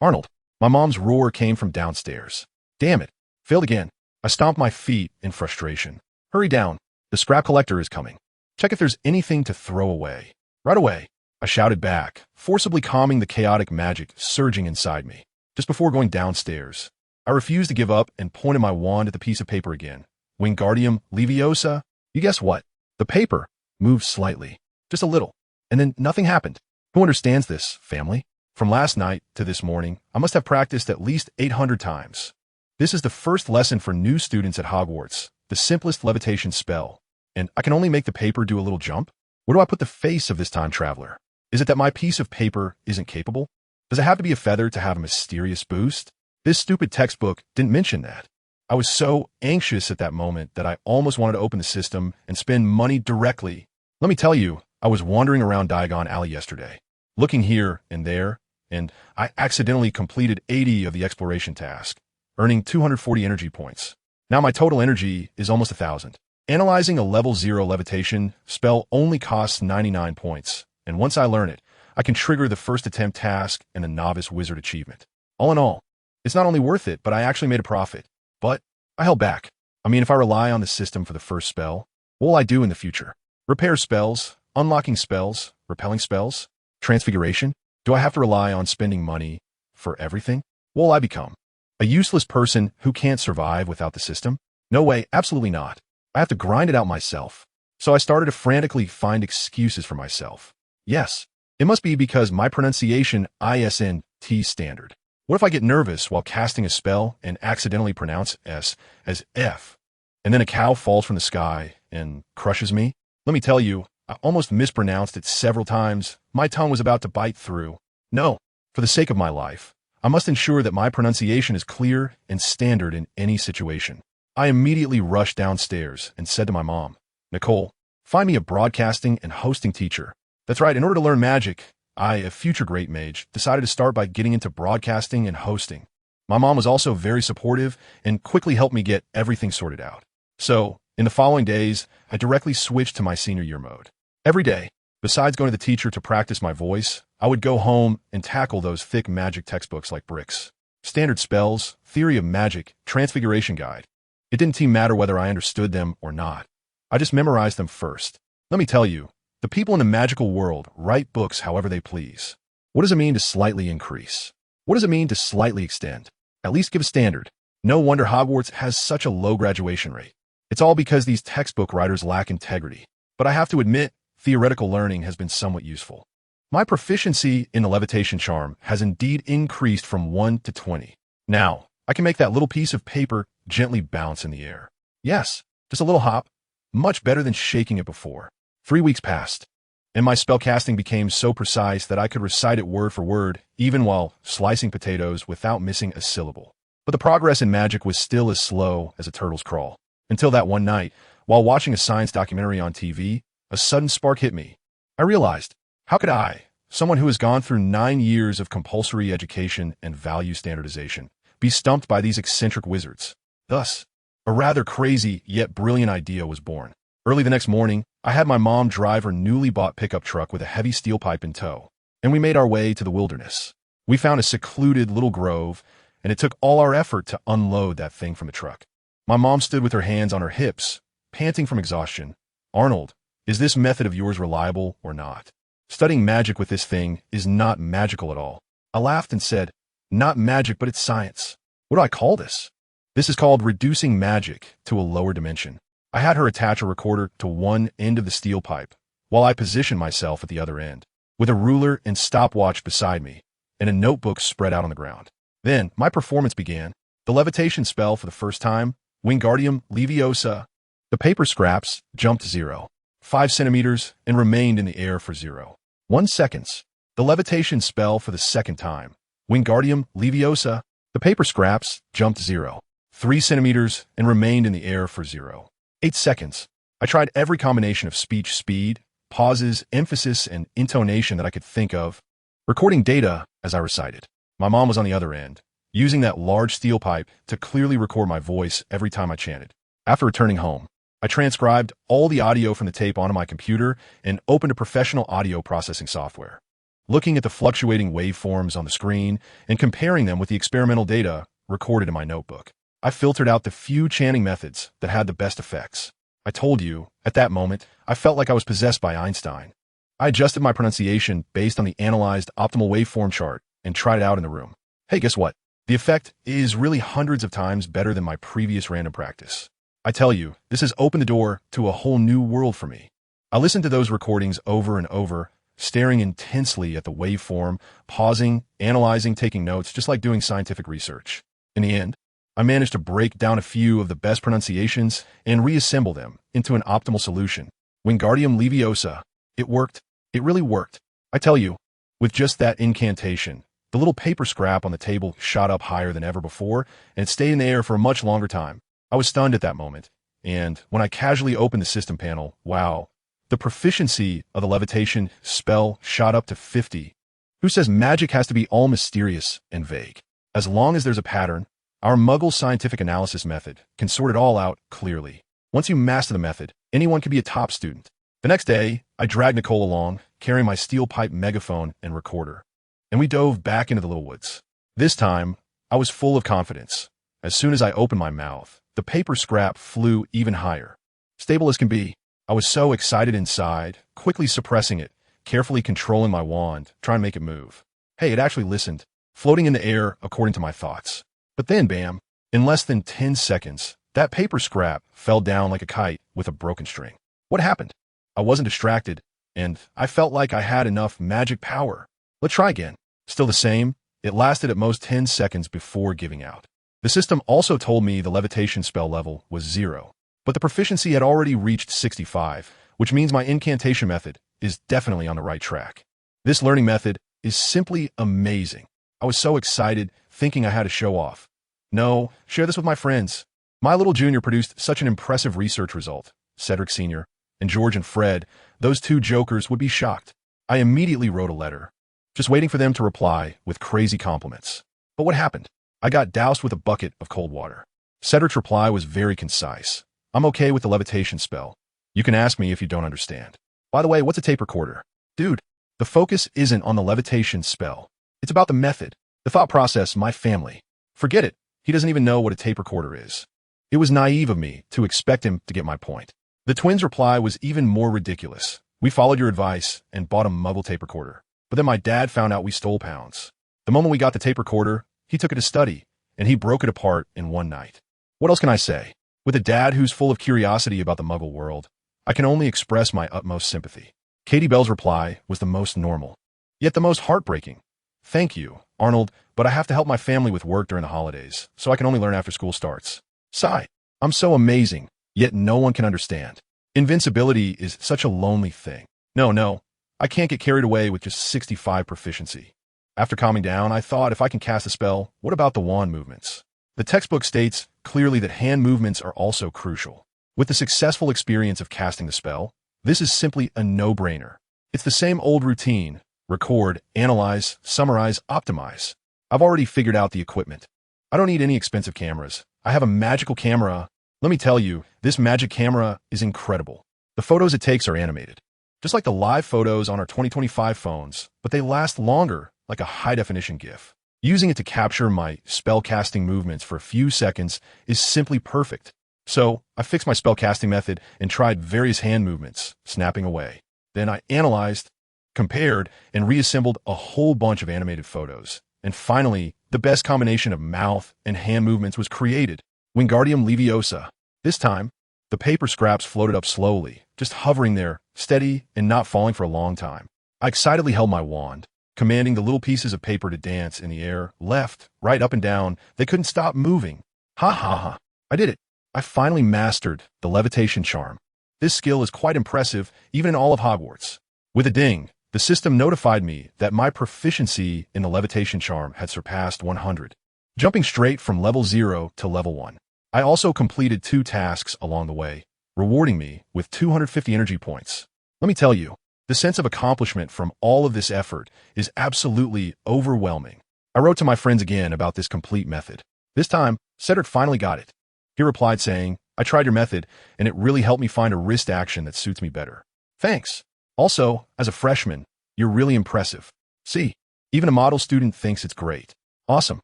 Arnold. My mom's roar came from downstairs. Damn it. Failed again. I stomped my feet in frustration. Hurry down. The scrap collector is coming. Check if there's anything to throw away. Right away. I shouted back, forcibly calming the chaotic magic surging inside me. Just before going downstairs, I refused to give up and pointed my wand at the piece of paper again. Wingardium Leviosa. You guess what? The paper moved slightly. Just a little. And then nothing happened. Who understands this, family? From last night to this morning, I must have practiced at least 800 times. This is the first lesson for new students at Hogwarts, the simplest levitation spell. And I can only make the paper do a little jump? Where do I put the face of this time traveler? Is it that my piece of paper isn't capable? Does it have to be a feather to have a mysterious boost? This stupid textbook didn't mention that. I was so anxious at that moment that I almost wanted to open the system and spend money directly. Let me tell you, I was wandering around Diagon Alley yesterday, looking here and there, and I accidentally completed 80 of the exploration task, earning 240 energy points. Now my total energy is almost 1,000. Analyzing a level 0 levitation spell only costs 99 points, and once I learn it, I can trigger the first attempt task and the novice wizard achievement. All in all, it's not only worth it, but I actually made a profit. But I held back. I mean, if I rely on the system for the first spell, what will I do in the future? Repair spells, unlocking spells, repelling spells, transfiguration? Do I have to rely on spending money for everything? What will I become? A useless person who can't survive without the system? No way, absolutely not. I have to grind it out myself. So I started to frantically find excuses for myself. Yes, it must be because my pronunciation isn't standard. What if I get nervous while casting a spell and accidentally pronounce S as F? And then a cow falls from the sky and crushes me? Let me tell you, I almost mispronounced it several times. My tongue was about to bite through. No, for the sake of my life, I must ensure that my pronunciation is clear and standard in any situation. I immediately rushed downstairs and said to my mom, Nicole, find me a broadcasting and hosting teacher. That's right, in order to learn magic, I, a future great mage, decided to start by getting into broadcasting and hosting. My mom was also very supportive and quickly helped me get everything sorted out. So, in the following days, I directly switched to my senior year mode. Every day, besides going to the teacher to practice my voice, I would go home and tackle those thick magic textbooks like bricks. Standard spells, theory of magic, transfiguration guide. It didn't seem matter whether I understood them or not. I just memorized them first. Let me tell you, the people in the magical world write books however they please. What does it mean to slightly increase? What does it mean to slightly extend? At least give a standard. No wonder Hogwarts has such a low graduation rate. It's all because these textbook writers lack integrity. But I have to admit, theoretical learning has been somewhat useful. My proficiency in the levitation charm has indeed increased from 1 to 20. Now, I can make that little piece of paper gently bounce in the air. Yes, just a little hop. Much better than shaking it before. 3 weeks passed, and my spellcasting became so precise that I could recite it word for word, even while slicing potatoes without missing a syllable. But the progress in magic was still as slow as a turtle's crawl. Until that one night, while watching a science documentary on TV, a sudden spark hit me. I realized, how could I, someone who has gone through 9 years of compulsory education and value standardization, be stumped by these eccentric wizards? Thus, a rather crazy yet brilliant idea was born. Early the next morning, I had my mom drive her newly bought pickup truck with a heavy steel pipe in tow, and we made our way to the wilderness. We found a secluded little grove, and it took all our effort to unload that thing from the truck. My mom stood with her hands on her hips, panting from exhaustion. Arnold, is this method of yours reliable or not? Studying magic with this thing is not magical at all. I laughed and said, not magic, but it's science. What do I call this? This is called reducing magic to a lower dimension. I had her attach a recorder to one end of the steel pipe, while I positioned myself at the other end, with a ruler and stopwatch beside me, and a notebook spread out on the ground. Then, my performance began. The levitation spell for the first time, Wingardium Leviosa. The paper scraps jumped to 0, 5 centimeters, and remained in the air for 0.1 seconds. The levitation spell for the second time, Wingardium Leviosa. The paper scraps jumped 0.3 centimeters, and remained in the air for 0.8 seconds. I tried every combination of speech speed, pauses, emphasis, and intonation that I could think of, recording data as I recited. My mom was on the other end, using that large steel pipe to clearly record my voice every time I chanted. After returning home, I transcribed all the audio from the tape onto my computer and opened a professional audio processing software. Looking at the fluctuating waveforms on the screen and comparing them with the experimental data recorded in my notebook, I filtered out the few chanting methods that had the best effects. I told you, at that moment, I felt like I was possessed by Einstein. I adjusted my pronunciation based on the analyzed optimal waveform chart and tried it out in the room. Hey, guess what? The effect is really hundreds of times better than my previous random practice. I tell you, this has opened the door to a whole new world for me. I listened to those recordings over and over, staring intensely at the waveform, pausing, analyzing, taking notes, just like doing scientific research. In the end, I managed to break down a few of the best pronunciations and reassemble them into an optimal solution. Wingardium Leviosa. It worked. It really worked. I tell you, with just that incantation, the little paper scrap on the table shot up higher than ever before, and it stayed in the air for a much longer time. I was stunned at that moment, and when I casually opened the system panel, wow, the proficiency of the levitation spell shot up to 50. Who says magic has to be all mysterious and vague? As long as there's a pattern, our Muggle scientific analysis method can sort it all out clearly. Once you master the method, anyone can be a top student. The next day, I dragged Nicole along, carrying my steel pipe megaphone and recorder, and we dove back into the little woods. This time, I was full of confidence. As soon as I opened my mouth, the paper scrap flew even higher. Stable as can be, I was so excited inside, quickly suppressing it, carefully controlling my wand, trying to make it move. Hey, it actually listened, floating in the air according to my thoughts. But then, bam, in less than 10 seconds, that paper scrap fell down like a kite with a broken string. What happened? I wasn't distracted, and I felt like I had enough magic power. Let's try again. Still the same. It lasted at most 10 seconds before giving out. The system also told me the levitation spell level was 0, but the proficiency had already reached 65, which means my incantation method is definitely on the right track. This learning method is simply amazing. I was so excited, thinking I had to show off. No, share this with my friends. My little junior produced such an impressive research result. Cedric Sr. and George and Fred, those two jokers, would be shocked. I immediately wrote a letter, just waiting for them to reply with crazy compliments. But what happened? I got doused with a bucket of cold water. Cedric's reply was very concise. I'm okay with the levitation spell. You can ask me if you don't understand. By the way, what's a tape recorder? Dude, the focus isn't on the levitation spell. It's about the method, the thought process, my family. Forget it. He doesn't even know what a tape recorder is. It was naive of me to expect him to get my point. The twins' reply was even more ridiculous. We followed your advice and bought a muggle tape recorder. But then my dad found out we stole pounds. The moment we got the tape recorder, he took it to study, and he broke it apart in one night. What else can I say? With a dad who's full of curiosity about the muggle world, I can only express my utmost sympathy. Katie Bell's reply was the most normal, yet the most heartbreaking. Thank you, Arnold, but I have to help my family with work during the holidays, so I can only learn after school starts. Sigh. I'm so amazing, yet no one can understand. Invincibility is such a lonely thing. No, I can't get carried away with just 65 proficiency. After calming down, I thought, if I can cast a spell, what about the wand movements? The textbook states clearly that hand movements are also crucial. With the successful experience of casting the spell, this is simply a no-brainer. It's the same old routine: record, analyze, summarize, optimize. I've already figured out the equipment. I don't need any expensive cameras. I have a magical camera. Let me tell you, this magic camera is incredible. The photos it takes are animated, just like the live photos on our 2025 phones, but they last longer, like a high-definition GIF. Using it to capture my spell-casting movements for a few seconds is simply perfect. So, I fixed my spell-casting method and tried various hand movements, snapping away. Then I analyzed, compared, and reassembled a whole bunch of animated photos. And finally, the best combination of mouth and hand movements was created. Wingardium Leviosa. This time, the paper scraps floated up slowly, just hovering there, steady and not falling for a long time. I excitedly held my wand, commanding the little pieces of paper to dance in the air, left, right, up and down. They couldn't stop moving. Ha ha ha. I did it. I finally mastered the levitation charm. This skill is quite impressive, even in all of Hogwarts. With a ding, the system notified me that my proficiency in the levitation charm had surpassed 100, jumping straight from level 0 to level 1. I also completed 2 tasks along the way, rewarding me with 250 energy points. Let me tell you, the sense of accomplishment from all of this effort is absolutely overwhelming. I wrote to my friends again about this complete method. This time, Cedric finally got it. He replied saying, I tried your method, and it really helped me find a wrist action that suits me better. Thanks. Also, as a freshman, you're really impressive. See, even a model student thinks it's great. Awesome.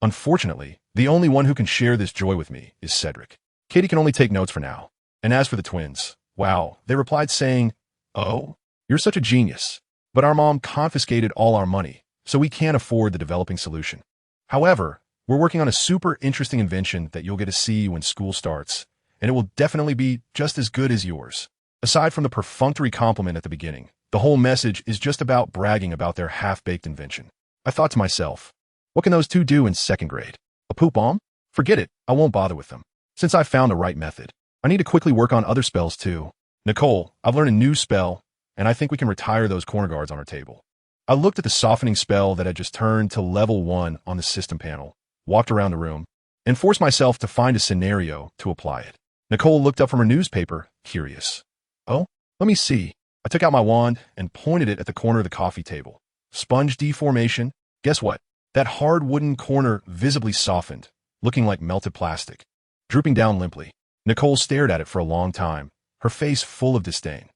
Unfortunately, the only one who can share this joy with me is Cedric. Katie can only take notes for now. And as for the twins, wow, they replied saying, oh, you're such a genius. But our mom confiscated all our money, so we can't afford the developing solution. However, we're working on a super interesting invention that you'll get to see when school starts, and it will definitely be just as good as yours. Aside from the perfunctory compliment at the beginning, the whole message is just about bragging about their half-baked invention. I thought to myself, what can those two do in 2nd grade? A poop bomb? Forget it, I won't bother with them. Since I found the right method, I need to quickly work on other spells too. Nicole, I've learned a new spell, and I think we can retire those corner guards on our table. I looked at the softening spell that had just turned to level 1 on the system panel, walked around the room, and forced myself to find a scenario to apply it. Nicole looked up from her newspaper, curious. Oh, let me see. I took out my wand and pointed it at the corner of the coffee table. Sponge deformation. Guess what? That hard wooden corner visibly softened, looking like melted plastic. Drooping down limply, Nicole stared at it for a long time, her face full of disdain.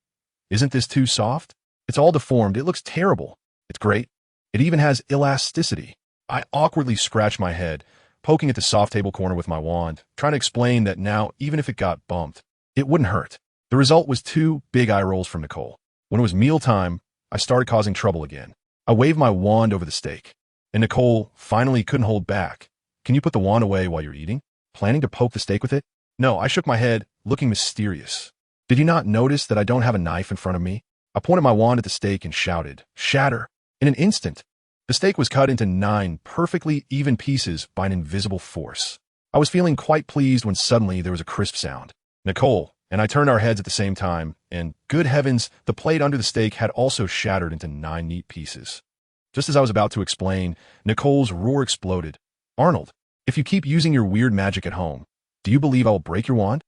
Isn't this too soft? It's all deformed. It looks terrible. It's great. It even has elasticity. I awkwardly scratched my head, poking at the soft table corner with my wand, trying to explain that now, even if it got bumped, it wouldn't hurt. The result was 2 big eye rolls from Nicole. When it was mealtime, I started causing trouble again. I waved my wand over the steak, and Nicole finally couldn't hold back. "Can you put the wand away while you're eating? Planning to poke the steak with it?" "No," I shook my head, looking mysterious. "Did you not notice that I don't have a knife in front of me?" I pointed my wand at the steak and shouted, "Shatter!" In an instant, the steak was cut into 9 perfectly even pieces by an invisible force. I was feeling quite pleased when suddenly there was a crisp sound. Nicole and I turned our heads at the same time, and, good heavens, the plate under the steak had also shattered into 9 neat pieces. Just as I was about to explain, Nicole's roar exploded. "Arnold, if you keep using your weird magic at home, do you believe I will break your wand?"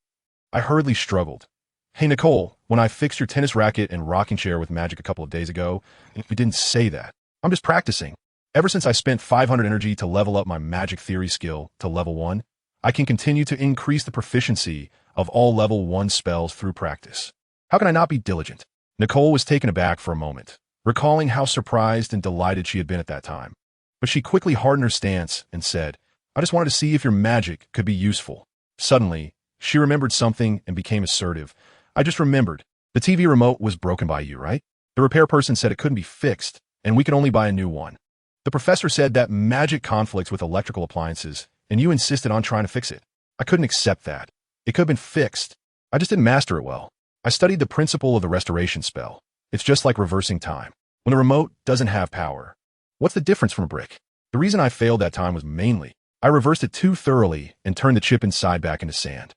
I hurriedly struggled. "Hey, Nicole, when I fixed your tennis racket and rocking chair with magic a couple of days ago, we didn't say that. I'm just practicing. Ever since I spent 500 energy to level up my magic theory skill to level 1, I can continue to increase the proficiency of all level 1 spells through practice. How can I not be diligent?" Nicole was taken aback for a moment, recalling how surprised and delighted she had been at that time. But she quickly hardened her stance and said, "I just wanted to see if your magic could be useful." Suddenly, she remembered something and became assertive. "I just remembered. The TV remote was broken by you, right? The repair person said it couldn't be fixed, and we could only buy a new one. The professor said that magic conflicts with electrical appliances, and you insisted on trying to fix it. I couldn't accept that. It could have been fixed. I just didn't master it well. I studied the principle of the restoration spell. It's just like reversing time. When the remote doesn't have power, what's the difference from a brick? The reason I failed that time was mainly I reversed it too thoroughly and turned the chip inside back into sand."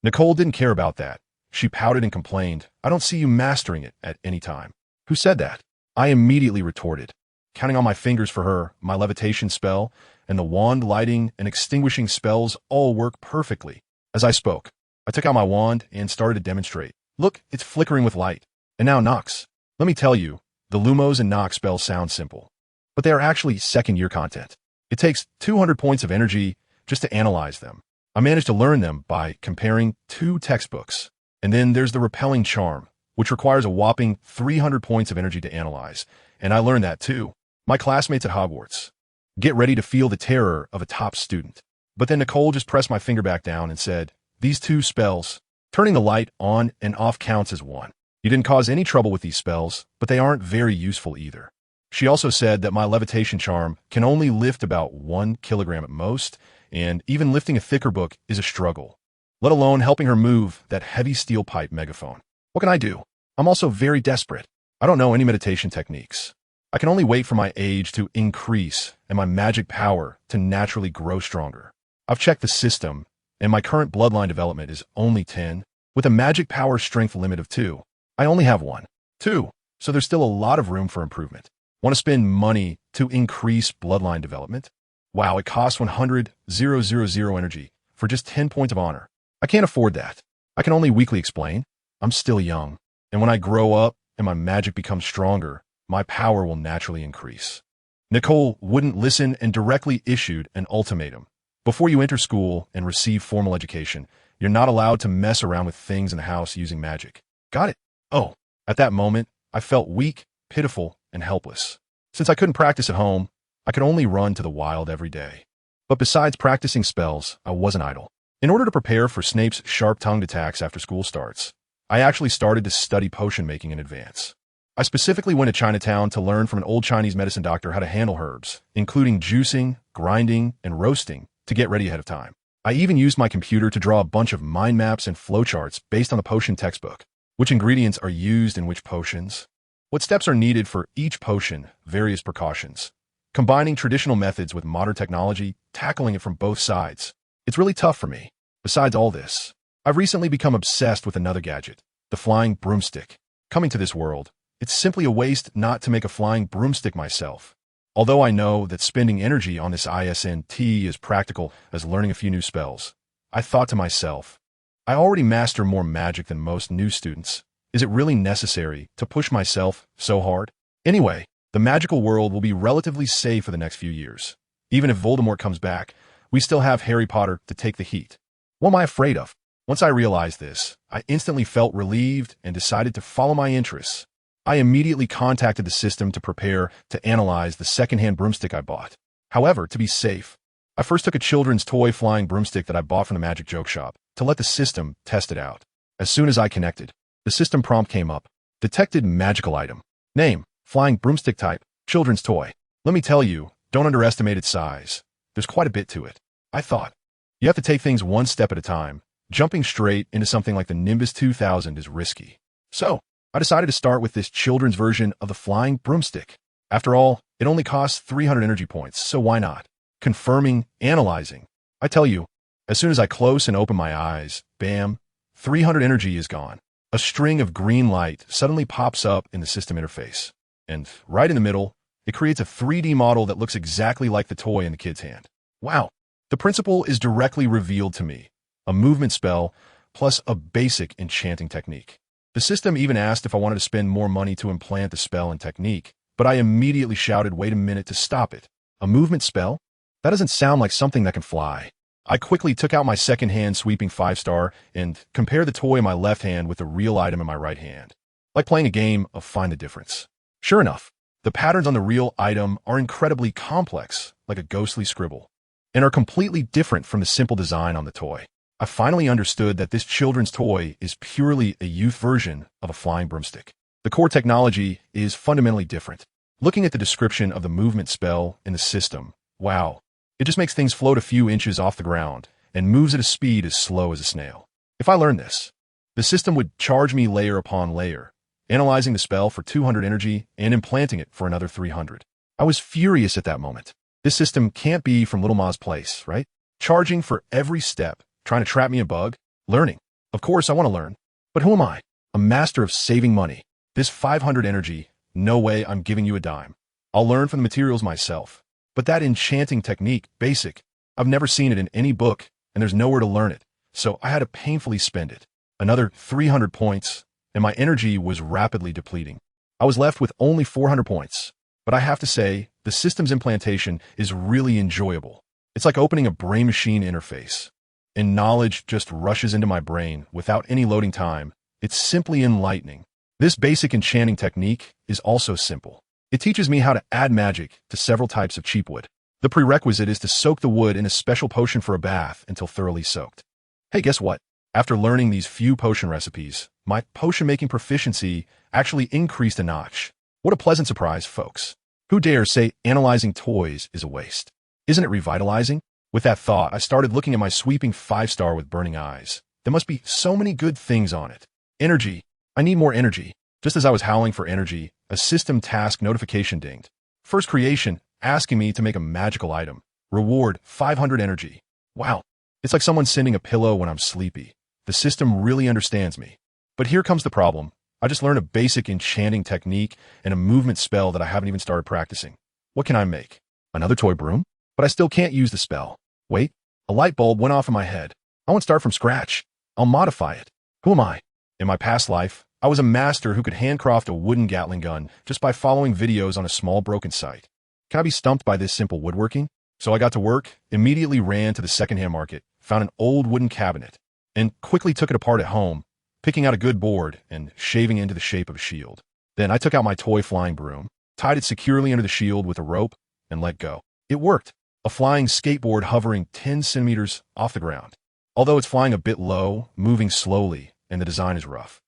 Nicole didn't care about that. She pouted and complained, "I don't see you mastering it at any time." "Who said that?" I immediately retorted, counting on my fingers for her. My levitation spell and the wand lighting and extinguishing spells all work perfectly. As I spoke, I took out my wand and started to demonstrate. "Look, it's flickering with light. And now Nox. Let me tell you, the Lumos and Nox spells sound simple, but they are actually second-year content. It takes 200 points of energy just to analyze them. I managed to learn them by comparing 2 textbooks. And then there's the repelling charm, which requires a whopping 300 points of energy to analyze, and I learned that too. My classmates at Hogwarts. Get ready to feel the terror of a top student." But then Nicole just pressed my finger back down and said, "These 2 spells, turning the light on and off counts as one. You didn't cause any trouble with these spells, but they aren't very useful either." She also said that my levitation charm can only lift about 1 kilogram at most, and even lifting a thicker book is a struggle, let alone helping her move that heavy steel pipe megaphone. What can I do? I'm also very desperate. I don't know any meditation techniques. I can only wait for my age to increase and my magic power to naturally grow stronger. I've checked the system, and my current bloodline development is only 10, with a magic power strength limit of 2. I only have 1. 2, so there's still a lot of room for improvement. Want to spend money to increase bloodline development? Wow, it costs 100,000 energy for just 10 points of honor. I can't afford that. I can only weakly explain. I'm still young, and when I grow up and my magic becomes stronger, my power will naturally increase. Nicole wouldn't listen and directly issued an ultimatum. Before you enter school and receive formal education, you're not allowed to mess around with things in the house using magic. Got it? Oh, at that moment, I felt weak, pitiful, and helpless. Since I couldn't practice at home, I could only run to the wild every day. But besides practicing spells, I wasn't idle. In order to prepare for Snape's sharp-tongued attacks after school starts, I actually started to study potion making in advance. I specifically went to Chinatown to learn from an old Chinese medicine doctor how to handle herbs, including juicing, grinding, and roasting, to get ready ahead of time. I even used my computer to draw a bunch of mind maps and flowcharts based on the potion textbook. Which ingredients are used in which potions? What steps are needed for each potion? Various precautions. Combining traditional methods with modern technology, tackling it from both sides. It's really tough for me. Besides all this, I've recently become obsessed with another gadget, the flying broomstick. Coming to this world, it's simply a waste not to make a flying broomstick myself. Although I know that spending energy on this ISNT is practical as learning a few new spells, I thought to myself, I already master more magic than most new students. Is it really necessary to push myself so hard? Anyway, the magical world will be relatively safe for the next few years. Even if Voldemort comes back, we still have Harry Potter to take the heat. What am I afraid of? Once I realized this, I instantly felt relieved and decided to follow my interests. I immediately contacted the system to prepare to analyze the secondhand broomstick I bought. However, to be safe, I first took a children's toy flying broomstick that I bought from the Magic Joke Shop to let the system test it out. As soon as I connected, the system prompt came up. Detected magical item. Name, flying broomstick type, children's toy. Let me tell you, don't underestimate its size. There's quite a bit to it. I thought, you have to take things one step at a time. Jumping straight into something like the Nimbus 2000 is risky. So, I decided to start with this children's version of the flying broomstick. After all, it only costs 300 energy points, so why not? Confirming, analyzing. I tell you, as soon as I close and open my eyes, bam, 300 energy is gone. A string of green light suddenly pops up in the system interface. And right in the middle, it creates a 3D model that looks exactly like the toy in the kid's hand. Wow. The principle is directly revealed to me. A movement spell plus a basic enchanting technique. The system even asked if I wanted to spend more money to implant the spell and technique, but I immediately shouted, wait a minute, to stop it. A movement spell? That doesn't sound like something that can fly. I quickly took out my second-hand sweeping 5-star and compared the toy in my left hand with the real item in my right hand. Like playing a game of Find the Difference. Sure enough, the patterns on the real item are incredibly complex, like a ghostly scribble, and are completely different from the simple design on the toy. I finally understood that this children's toy is purely a youth version of a flying broomstick. The core technology is fundamentally different. Looking at the description of the movement spell in the system, wow. It just makes things float a few inches off the ground and moves at a speed as slow as a snail. If I learned this, the system would charge me layer upon layer, analyzing the spell for 200 energy and implanting it for another 300. I was furious at that moment. This system can't be from Little Ma's place, right? Charging for every step, trying to trap me a bug, learning. Of course, I want to learn. But who am I? A master of saving money. This 500 energy, no way I'm giving you a dime. I'll learn from the materials myself. But that enchanting technique, basic, I've never seen it in any book, and there's nowhere to learn it, so I had to painfully spend it. Another 300 points, and my energy was rapidly depleting. I was left with only 400 points, but I have to say, the system's implantation is really enjoyable. It's like opening a brain-machine interface, and knowledge just rushes into my brain without any loading time. It's simply enlightening. This basic enchanting technique is also simple. It teaches me how to add magic to several types of cheap wood. The prerequisite is to soak the wood in a special potion for a bath until thoroughly soaked. Hey, guess what? After learning these few potion recipes, my potion-making proficiency actually increased a notch. What a pleasant surprise, folks. Who dares say analyzing toys is a waste? Isn't it revitalizing? With that thought, I started looking at my sweeping 5-star with burning eyes. There must be so many good things on it. Energy. I need more energy. Just as I was howling for energy, a system task notification dinged. First creation, asking me to make a magical item. Reward, 500 energy. Wow. It's like someone sending a pillow when I'm sleepy. The system really understands me. But here comes the problem. I just learned a basic enchanting technique and a movement spell that I haven't even started practicing. What can I make? Another toy broom? But I still can't use the spell. Wait, a light bulb went off in my head. I want to start from scratch. I'll modify it. Who am I? In my past life, I was a master who could handcraft a wooden Gatling gun just by following videos on a small broken site. Can I be stumped by this simple woodworking? So I got to work, immediately ran to the secondhand market, found an old wooden cabinet, and quickly took it apart at home, picking out a good board and shaving it into the shape of a shield. Then I took out my toy flying broom, tied it securely under the shield with a rope, and let go. It worked. A flying skateboard hovering 10 centimeters off the ground. Although it's flying a bit low, moving slowly, and the design is rough.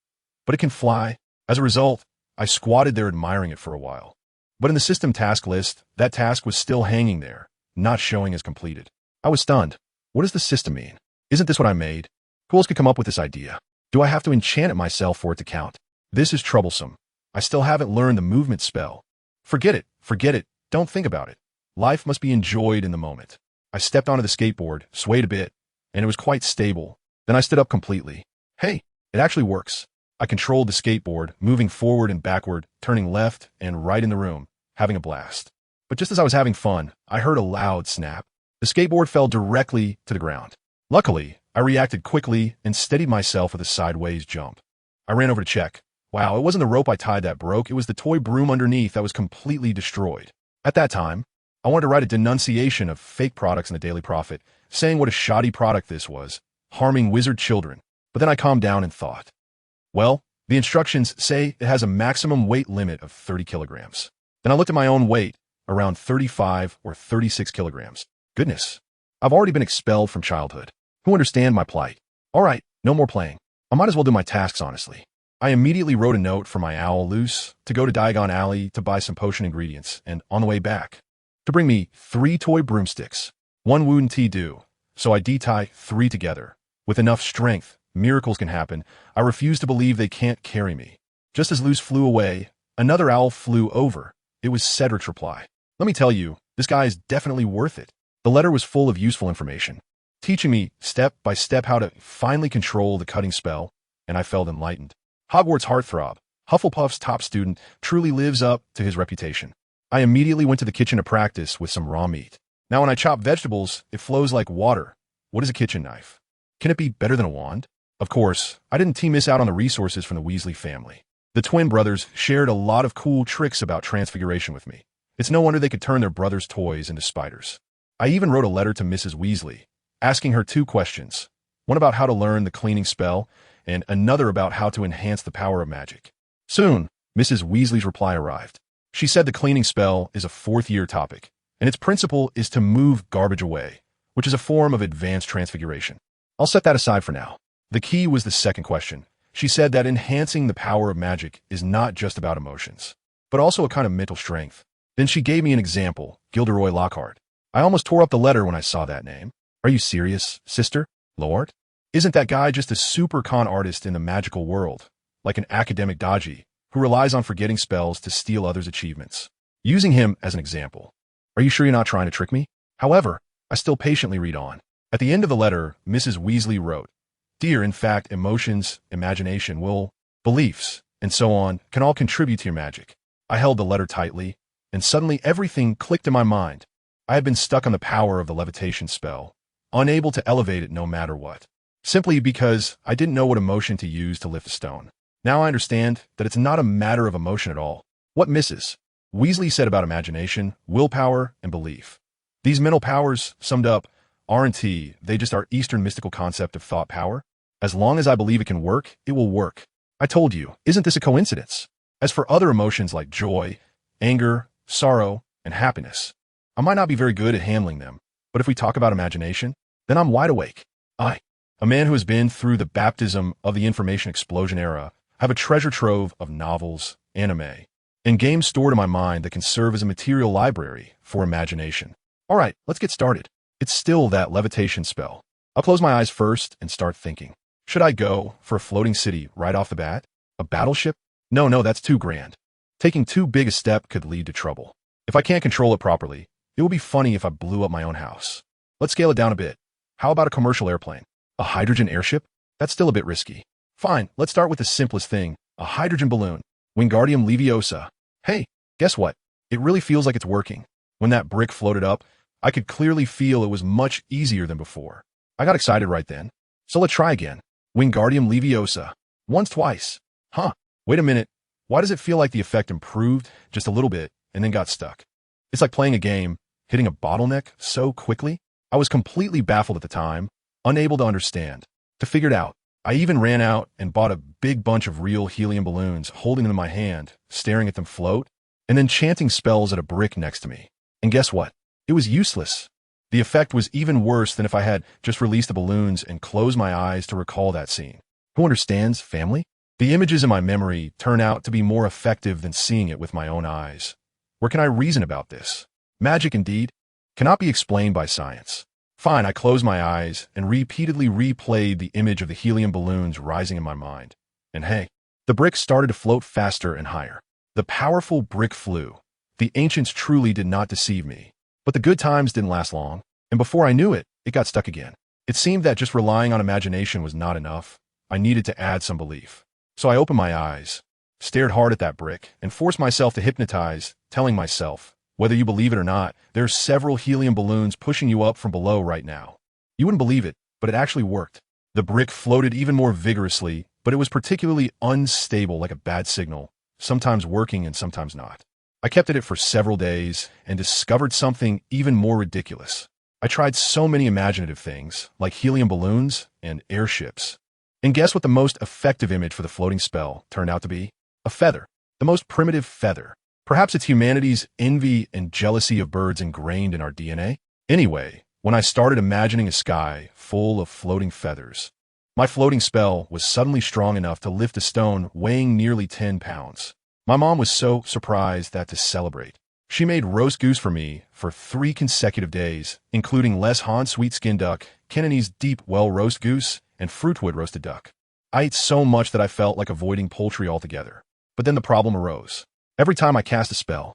But it can fly. As a result, I squatted there admiring it for a while. But in the system task list, that task was still hanging there, not showing as completed. I was stunned. What does the system mean? Isn't this what I made? Who else could come up with this idea? Do I have to enchant it myself for it to count? This is troublesome. I still haven't learned the movement spell. Forget it, don't think about it. Life must be enjoyed in the moment. I stepped onto the skateboard, swayed a bit, and it was quite stable. Then I stood up completely. Hey, it actually works. I controlled the skateboard, moving forward and backward, turning left and right in the room, having a blast. But just as I was having fun, I heard a loud snap. The skateboard fell directly to the ground. Luckily, I reacted quickly and steadied myself with a sideways jump. I ran over to check. Wow, it wasn't the rope I tied that broke, it was the toy broom underneath that was completely destroyed. At that time, I wanted to write a denunciation of fake products in the Daily Prophet, saying what a shoddy product this was, harming wizard children. But then I calmed down and thought, well, the instructions say it has a maximum weight limit of 30 kilograms. Then I looked at my own weight, around 35 or 36 kilograms. Goodness, I've already been expelled from childhood. Who understand my plight? All right, no more playing. I might as well do my tasks honestly. I immediately wrote a note for my owl Loose to go to Diagon Alley to buy some potion ingredients, and on the way back, to bring me 3 toy broomsticks. 1 wooden tea-do, so I detie 3 together. With enough strength, miracles can happen. I refuse to believe they can't carry me. Just as Loose flew away, another owl flew over. It was Cedric's reply. Let me tell you, this guy is definitely worth it. The letter was full of useful information, teaching me step by step how to finally control the cutting spell, and I felt enlightened. Hogwarts heartthrob, Hufflepuff's top student, truly lives up to his reputation. I immediately went to the kitchen to practice with some raw meat. Now when I chop vegetables, it flows like water. What is a kitchen knife? Can it be better than a wand? Of course, I didn't miss out on the resources from the Weasley family. The twin brothers shared a lot of cool tricks about transfiguration with me. It's no wonder they could turn their brothers' toys into spiders. I even wrote a letter to Mrs. Weasley, asking her 2 questions. One about how to learn the cleaning spell, and another about how to enhance the power of magic. Soon, Mrs. Weasley's reply arrived. She said the cleaning spell is a 4th-year topic, and its principle is to move garbage away, which is a form of advanced transfiguration. I'll set that aside for now. The key was the second question. She said that enhancing the power of magic is not just about emotions, but also a kind of mental strength. Then she gave me an example, Gilderoy Lockhart. I almost tore up the letter when I saw that name. Are you serious, sister? Lord? Isn't that guy just a super con artist in the magical world, like an academic dodgy, who relies on forgetting spells to steal others' achievements? Using him as an example. Are you sure you're not trying to trick me? However, I still patiently read on. At the end of the letter, Mrs. Weasley wrote, Dear, in fact, emotions, imagination, will, beliefs, and so on can all contribute to your magic. I held the letter tightly, and suddenly everything clicked in my mind. I had been stuck on the power of the levitation spell, unable to elevate it no matter what, simply because I didn't know what emotion to use to lift the stone. Now I understand that it's not a matter of emotion at all. What Mrs. Weasley said about imagination, willpower, and belief. These mental powers, summed up, aren't they just our Eastern mystical concept of thought power? As long as I believe it can work, it will work. I told you, isn't this a coincidence? As for other emotions like joy, anger, sorrow, and happiness, I might not be very good at handling them, but if we talk about imagination, then I'm wide awake. I, a man who has been through the baptism of the information explosion era, have a treasure trove of novels, anime, and games stored in my mind that can serve as a material library for imagination. All right, let's get started. It's still that levitation spell. I'll close my eyes first and start thinking. Should I go for a floating city right off the bat? A battleship? No, that's too grand. Taking too big a step could lead to trouble. If I can't control it properly, it will be funny if I blew up my own house. Let's scale it down a bit. How about a commercial airplane? A hydrogen airship? That's still a bit risky. Fine, let's start with the simplest thing, a hydrogen balloon. Wingardium Leviosa. Hey, guess what? It really feels like it's working. When that brick floated up, I could clearly feel it was much easier than before. I got excited right then. So let's try again. Wingardium Leviosa. Once, twice. Huh, wait a minute. Why does it feel like the effect improved just a little bit and then got stuck? It's like playing a game, hitting a bottleneck so quickly. I was completely baffled at the time, unable to understand. To figure it out, I even ran out and bought a big bunch of real helium balloons, holding them in my hand, staring at them float, and then chanting spells at a brick next to me. And guess what? It was useless. The effect was even worse than if I had just released the balloons and closed my eyes to recall that scene. Who understands, family? The images in my memory turn out to be more effective than seeing it with my own eyes. Where can I reason about this? Magic, indeed, cannot be explained by science. Fine, I closed my eyes and repeatedly replayed the image of the helium balloons rising in my mind. And hey, the brick started to float faster and higher. The powerful brick flew. The ancients truly did not deceive me. But the good times didn't last long, and before I knew it, it got stuck again. It seemed that just relying on imagination was not enough. I needed to add some belief. So I opened my eyes, stared hard at that brick, and forced myself to hypnotize, telling myself, whether you believe it or not, there are several helium balloons pushing you up from below right now. You wouldn't believe it, but it actually worked. The brick floated even more vigorously, but it was particularly unstable like a bad signal, sometimes working and sometimes not. I kept at it for several days and discovered something even more ridiculous. I tried so many imaginative things, like helium balloons and airships. And guess what the most effective image for the floating spell turned out to be? A feather. The most primitive feather. Perhaps it's humanity's envy and jealousy of birds ingrained in our DNA? Anyway, when I started imagining a sky full of floating feathers. My floating spell was suddenly strong enough to lift a stone weighing nearly 10 pounds. My mom was so surprised that to celebrate, she made roast goose for me for 3 consecutive days, including Les Hans sweet skin duck, Kennedy's deep well roast goose, and Fruitwood roasted duck. I ate so much that I felt like avoiding poultry altogether. But then the problem arose. Every time I cast a spell,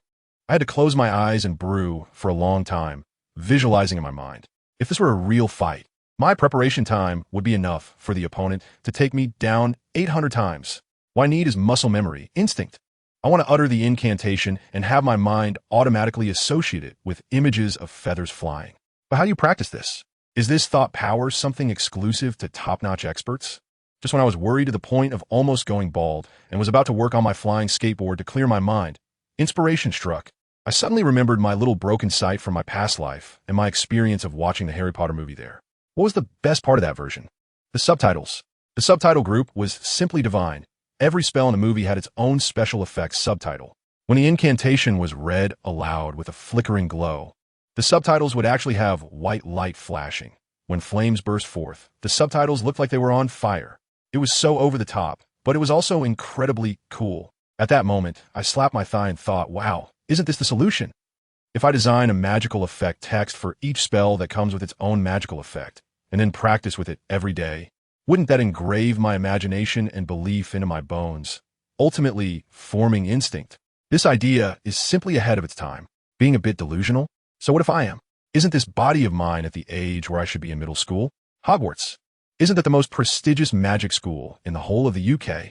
I had to close my eyes and brew for a long time, visualizing in my mind. If this were a real fight, my preparation time would be enough for the opponent to take me down 800 times. What I need is muscle memory, instinct. I want to utter the incantation and have my mind automatically associate it with images of feathers flying. But how do you practice this? Is this thought power something exclusive to top-notch experts? Just when I was worried to the point of almost going bald and was about to work on my flying skateboard to clear my mind, inspiration struck. I suddenly remembered my little broken sight from my past life and my experience of watching the Harry Potter movie there. What was the best part of that version? The subtitles. The subtitle group was simply divine. Every spell in the movie had its own special effects subtitle. When the incantation was read aloud with a flickering glow, the subtitles would actually have white light flashing. When flames burst forth, the subtitles looked like they were on fire. It was so over the top, but it was also incredibly cool. At that moment, I slapped my thigh and thought, wow, isn't this the solution? If I design a magical effect text for each spell that comes with its own magical effect, and then practice with it every day, wouldn't that engrave my imagination and belief into my bones, ultimately forming instinct? This idea is simply ahead of its time, being a bit delusional. So what if I am? Isn't this body of mine at the age where I should be in middle school? Hogwarts. Isn't that the most prestigious magic school in the whole of the UK?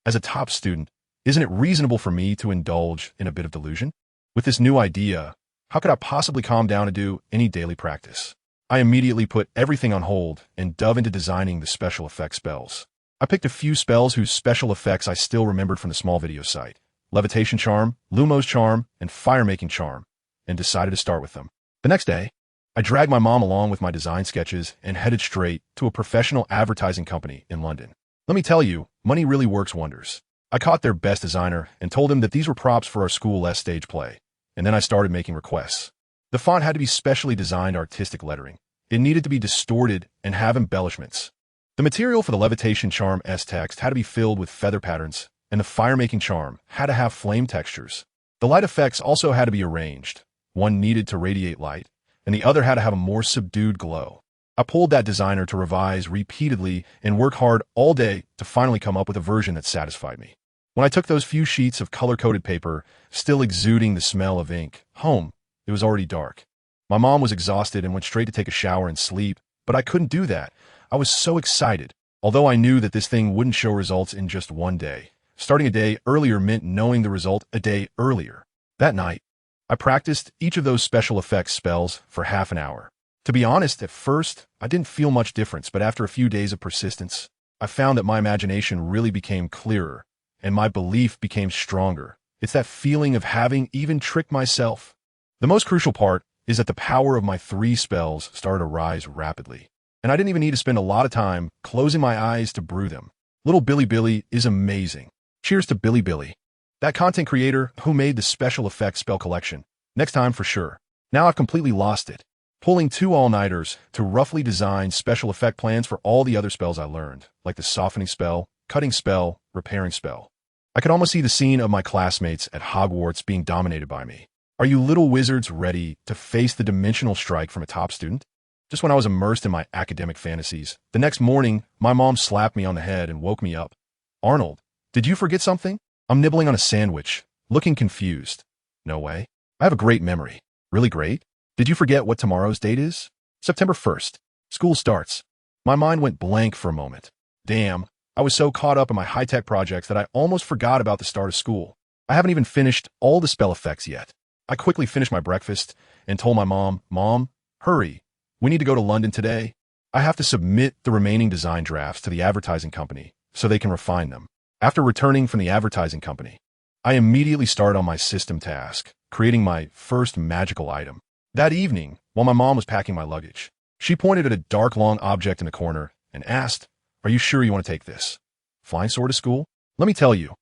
As a top student, isn't it reasonable for me to indulge in a bit of delusion? With this new idea, how could I possibly calm down to do any daily practice? I immediately put everything on hold and dove into designing the special effects spells. I picked a few spells whose special effects I still remembered from the small video site: Levitation Charm, Lumos Charm, and Fire-Making Charm, and decided to start with them. The next day, I dragged my mom along with my design sketches and headed straight to a professional advertising company in London. Let me tell you, money really works wonders. I caught their best designer and told him that these were props for our school stage play, and then I started making requests. The font had to be specially designed artistic lettering. It needed to be distorted and have embellishments. The material for the Levitation Charm text had to be filled with feather patterns, and the Fire-Making Charm had to have flame textures. The light effects also had to be arranged. One needed to radiate light, and the other had to have a more subdued glow. I pulled that designer to revise repeatedly and work hard all day to finally come up with a version that satisfied me. When I took those few sheets of color-coded paper, still exuding the smell of ink, home, it was already dark. My mom was exhausted and went straight to take a shower and sleep, but I couldn't do that. I was so excited, although I knew that this thing wouldn't show results in just one day. Starting a day earlier meant knowing the result a day earlier. That night, I practiced each of those special effects spells for half an hour. To be honest, at first, I didn't feel much difference, but after a few days of persistence, I found that my imagination really became clearer, and my belief became stronger. It's that feeling of having even tricked myself. The most crucial part is that the power of my 3 spells started to rise rapidly, and I didn't even need to spend a lot of time closing my eyes to brew them. Little Billy is amazing. Cheers to Billy, that content creator who made the special effects spell collection. Next time for sure. Now I've completely lost it, pulling 2 all-nighters to roughly design special effect plans for all the other spells I learned, like the softening spell, cutting spell, repairing spell. I could almost see the scene of my classmates at Hogwarts being dominated by me. Are you little wizards ready to face the dimensional strike from a top student? Just when I was immersed in my academic fantasies, the next morning, my mom slapped me on the head and woke me up. Arnold, did you forget something? I'm nibbling on a sandwich, looking confused. No way. I have a great memory. Really great? Did you forget what tomorrow's date is? September 1st. School starts. My mind went blank for a moment. Damn, I was so caught up in my high-tech projects that I almost forgot about the start of school. I haven't even finished all the spell effects yet. I quickly finished my breakfast and told my mom, "Mom, hurry. We need to go to London today. I have to submit the remaining design drafts to the advertising company so they can refine them." After returning from the advertising company, I immediately started on my system task, creating my first magical item. That evening, while my mom was packing my luggage, she pointed at a dark, long object in the corner and asked, "Are you sure you want to take this? Flying sword to school?" Let me tell you,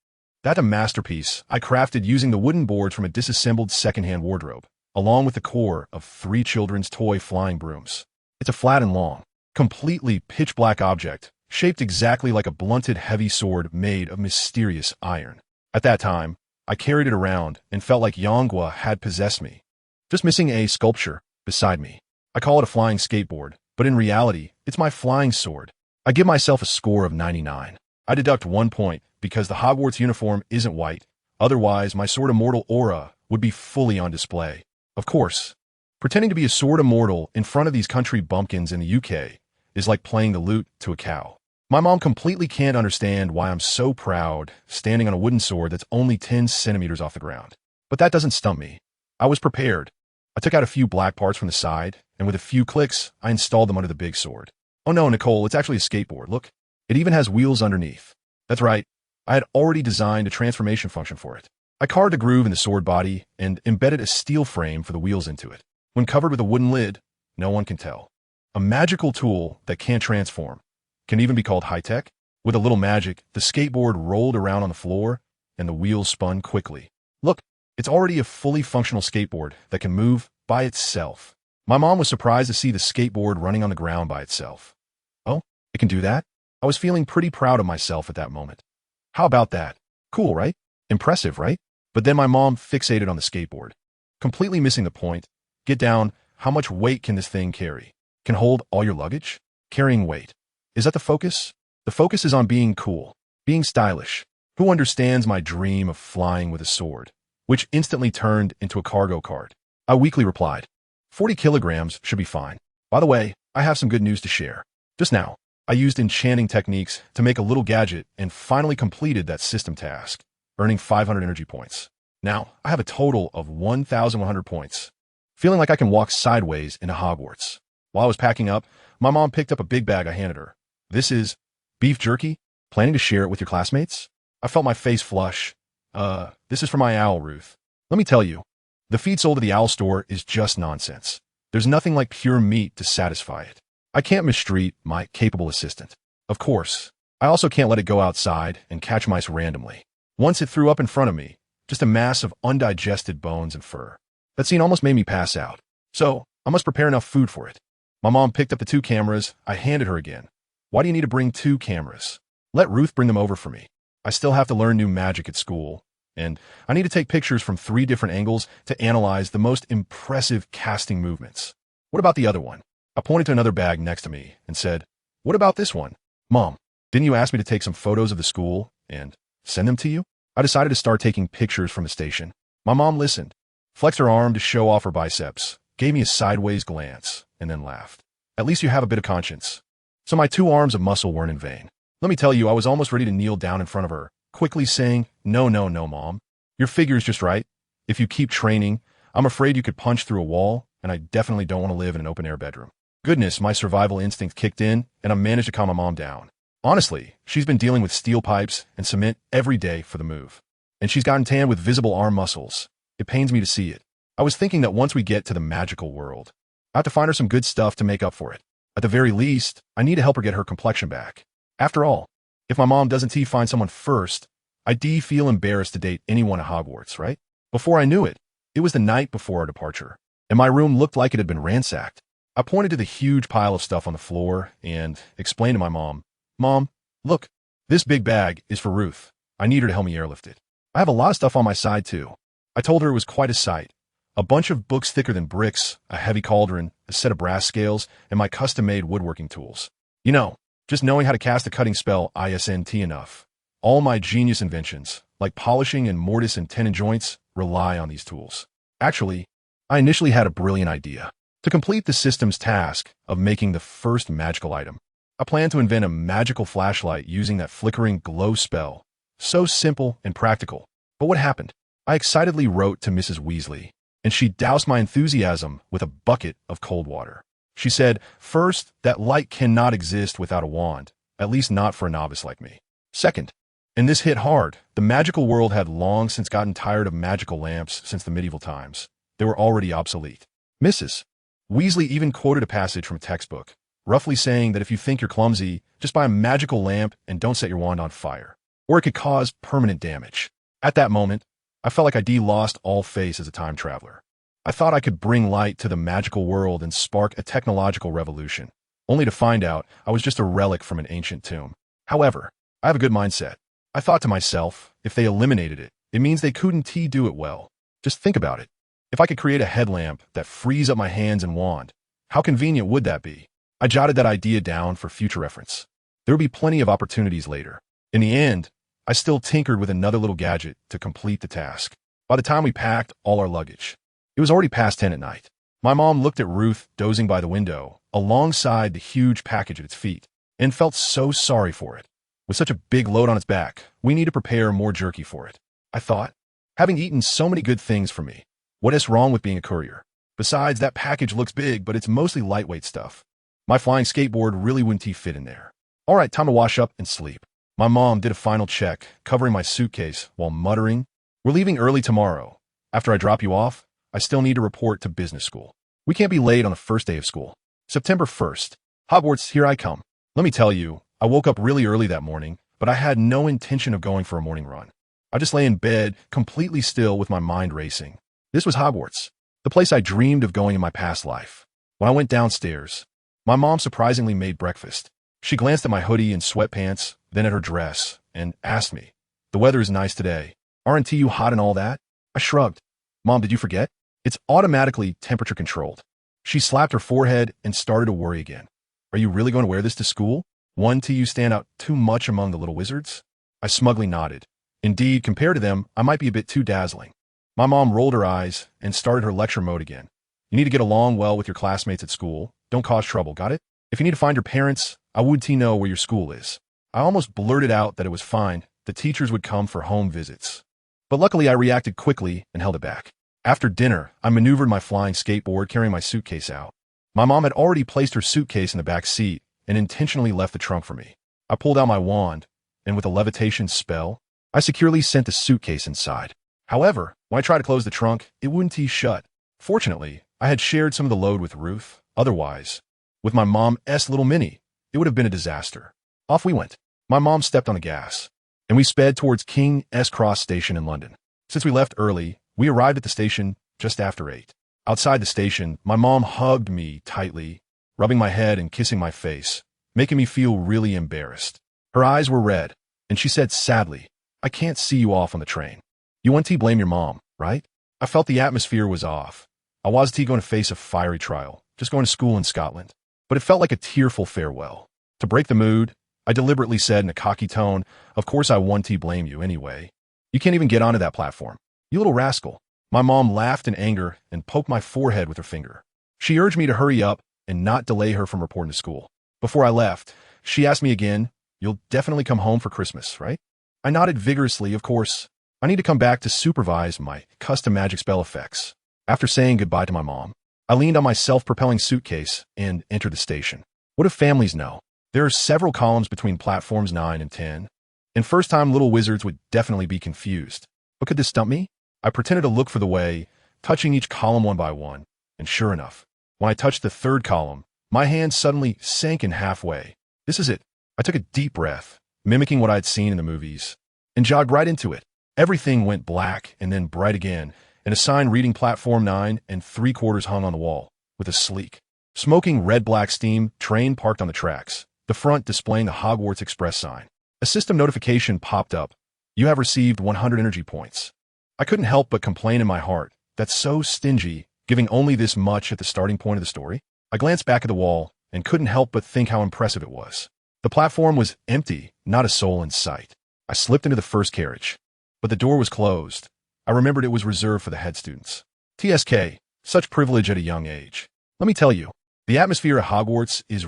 that's a masterpiece I crafted using the wooden boards from a disassembled secondhand wardrobe. along with the core of 3 children's toy flying brooms. It's a flat and long, completely pitch-black object, shaped exactly like a blunted heavy sword made of mysterious iron. At that time, I carried it around and felt like Yangua had possessed me, just missing a sculpture beside me. I call it a flying skateboard, but in reality, it's my flying sword. I give myself a score of 99. I deduct 1 point because the Hogwarts uniform isn't white, otherwise my Sword Immortal aura would be fully on display. Of course, pretending to be a Sword Immortal in front of these country bumpkins in the UK is like playing the lute to a cow. My mom completely can't understand why I'm so proud standing on a wooden sword that's only 10 centimeters off the ground. But that doesn't stump me. I was prepared. I took out a few black parts from the side, and with a few clicks, I installed them under the big sword. Oh no, Nicole, it's actually a skateboard. Look, it even has wheels underneath. That's right. I had already designed a transformation function for it. I carved a groove in the sword body and embedded a steel frame for the wheels into it. When covered with a wooden lid, no one can tell. A magical tool that can't transform. Can even be called high-tech. With a little magic, the skateboard rolled around on the floor, and the wheels spun quickly. Look, it's already a fully functional skateboard that can move by itself. My mom was surprised to see the skateboard running on the ground by itself. Oh, it can do that? I was feeling pretty proud of myself at that moment. How about that? Cool, right? Impressive, right? But then my mom fixated on the skateboard, completely missing the point. Get down, how much weight can this thing carry? Can hold all your luggage? Carrying weight. Is that the focus? The focus is on being cool, being stylish. Who understands my dream of flying with a sword, which instantly turned into a cargo cart? I weakly replied, 40 kilograms should be fine. By the way, I have some good news to share. Just now, I used enchanting techniques to make a little gadget and finally completed that system task, earning 500 energy points. Now, I have a total of 1,100 points, feeling like I can walk sideways into Hogwarts. While I was packing up, my mom picked up a big bag I handed her. This is beef jerky? Planning to share it with your classmates? I felt my face flush. This is for my owl, Ruth. Let me tell you, the feed sold at the owl store is just nonsense. There's nothing like pure meat to satisfy it. I can't mistreat my capable assistant. Of course, I also can't let it go outside and catch mice randomly. Once it threw up in front of me, just a mass of undigested bones and fur. That scene almost made me pass out. So, I must prepare enough food for it. My mom picked up the 2 cameras I handed her again. Why do you need to bring 2 cameras? Let Ruth bring them over for me. I still have to learn new magic at school, and I need to take pictures from 3 different angles to analyze the most impressive casting movements. What about the other one? I pointed to another bag next to me and said, what about this one? Mom, didn't you ask me to take some photos of the school and send them to you? I decided to start taking pictures from the station. My mom listened, flexed her arm to show off her biceps, gave me a sideways glance, and then laughed. At least you have a bit of conscience. So my 2 arms of muscle weren't in vain. Let me tell you, I was almost ready to kneel down in front of her, quickly saying, no, Mom. Your figure is just right. If you keep training, I'm afraid you could punch through a wall, and I definitely don't want to live in an open-air bedroom. Goodness, my survival instinct kicked in, and I managed to calm my mom down. Honestly, she's been dealing with steel pipes and cement every day for the move. And she's gotten tanned with visible arm muscles. It pains me to see it. I was thinking that once we get to the magical world, I have to find her some good stuff to make up for it. At the very least, I need to help her get her complexion back. After all, if my mom doesn't find someone first, I feel embarrassed to date anyone at Hogwarts, right? Before I knew it, it was the night before our departure, and my room looked like it had been ransacked. I pointed to the huge pile of stuff on the floor and explained to my mom, Mom, look, this big bag is for Ruth. I need her to help me airlift it. I have a lot of stuff on my side, too. I told her it was quite a sight. A bunch of books thicker than bricks, a heavy cauldron, a set of brass scales, and my custom-made woodworking tools. You know, just knowing how to cast a cutting spell ISNT enough. All my genius inventions, like polishing and mortise and tenon joints, rely on these tools. Actually, I initially had a brilliant idea. To complete the system's task of making the first magical item, I planned to invent a magical flashlight using that flickering glow spell. So simple and practical. But what happened? I excitedly wrote to Mrs. Weasley, and she doused my enthusiasm with a bucket of cold water. She said, first, that light cannot exist without a wand, at least not for a novice like me. Second, and this hit hard, the magical world had long since gotten tired of magical lamps since the medieval times. They were already obsolete. Mrs. Weasley even quoted a passage from a textbook, roughly saying that if you think you're clumsy, just buy a magical lamp and don't set your wand on fire, or it could cause permanent damage. At that moment, I felt like I'd lost all faith as a time traveler. I thought I could bring light to the magical world and spark a technological revolution, only to find out I was just a relic from an ancient tomb. However, I have a good mindset. I thought to myself, if they eliminated it, it means they couldn't do it well. Just think about it. If I could create a headlamp that frees up my hands and wand, how convenient would that be? I jotted that idea down for future reference. There would be plenty of opportunities later. In the end, I still tinkered with another little gadget to complete the task. By the time we packed all our luggage, it was already past 10 at night. My mom looked at Ruth dozing by the window, alongside the huge package at its feet, and felt so sorry for it. With such a big load on its back, we need to prepare more jerky for it. I thought, having eaten so many good things for me, what is wrong with being a courier? Besides, that package looks big, but it's mostly lightweight stuff. My flying skateboard really wouldn't fit in there. All right, time to wash up and sleep. My mom did a final check, covering my suitcase while muttering, "We're leaving early tomorrow. After I drop you off, I still need to report to business school. We can't be late on the first day of school. September 1st. Hogwarts, here I come." Let me tell you, I woke up really early that morning, but I had no intention of going for a morning run. I just lay in bed, completely still with my mind racing. This was Hogwarts, the place I dreamed of going in my past life. When I went downstairs, my mom surprisingly made breakfast. She glanced at my hoodie and sweatpants, then at her dress, and asked me, "The weather is nice today. Aren't you hot and all that?" I shrugged. "Mom, did you forget? It's automatically temperature controlled." She slapped her forehead and started to worry again. "Are you really going to wear this to school? Won't you stand out too much among the little wizards?" I smugly nodded. Indeed, compared to them, I might be a bit too dazzling. My mom rolled her eyes and started her lecture mode again. "You need to get along well with your classmates at school. Don't cause trouble, got it? If you need to find your parents, I would know where your school is." I almost blurted out that it was fine. The teachers would come for home visits. But luckily, I reacted quickly and held it back. After dinner, I maneuvered my flying skateboard, carrying my suitcase out. My mom had already placed her suitcase in the back seat and intentionally left the trunk for me. I pulled out my wand, and with a levitation spell, I securely sent the suitcase inside. However, when I tried to close the trunk, it wouldn't shut. Fortunately, I had shared some of the load with Ruth. Otherwise, with my mom's little mini, it would have been a disaster. Off we went. My mom stepped on the gas, and we sped towards King's Cross Station in London. Since we left early, we arrived at the station just after 8. Outside the station, my mom hugged me tightly, rubbing my head and kissing my face, making me feel really embarrassed. Her eyes were red, and she said sadly, "I can't see you off on the train. You won't blame your mom, right?" I felt the atmosphere was off. I wasn't going to face a fiery trial, just going to school in Scotland. But it felt like a tearful farewell. To break the mood, I deliberately said in a cocky tone, "Of course I won't blame you anyway. You can't even get onto that platform. You little rascal." My mom laughed in anger and poked my forehead with her finger. She urged me to hurry up and not delay her from reporting to school. Before I left, she asked me again, "You'll definitely come home for Christmas, right?" I nodded vigorously, of course. I need to come back to supervise my custom magic spell effects. After saying goodbye to my mom, I leaned on my self-propelling suitcase and entered the station. What do families know? There are several columns between platforms 9 and 10, and first-time little wizards would definitely be confused. But could this stump me? I pretended to look for the way, touching each column one by one, and sure enough, when I touched the third column, my hand suddenly sank in halfway. This is it. I took a deep breath, mimicking what I'd seen in the movies, and jogged right into it. Everything went black and then bright again, and a sign reading Platform 9 and 3/4 hung on the wall, with a sleek, smoking red-black steam train parked on the tracks, the front displaying the Hogwarts Express sign. A system notification popped up. "You have received 100 energy points." I couldn't help but complain in my heart. That's so stingy, giving only this much at the starting point of the story. I glanced back at the wall and couldn't help but think how impressive it was. The platform was empty, not a soul in sight. I slipped into the first carriage, but the door was closed. I remembered it was reserved for the head students. TSK, such privilege at a young age. Let me tell you, the atmosphere at Hogwarts is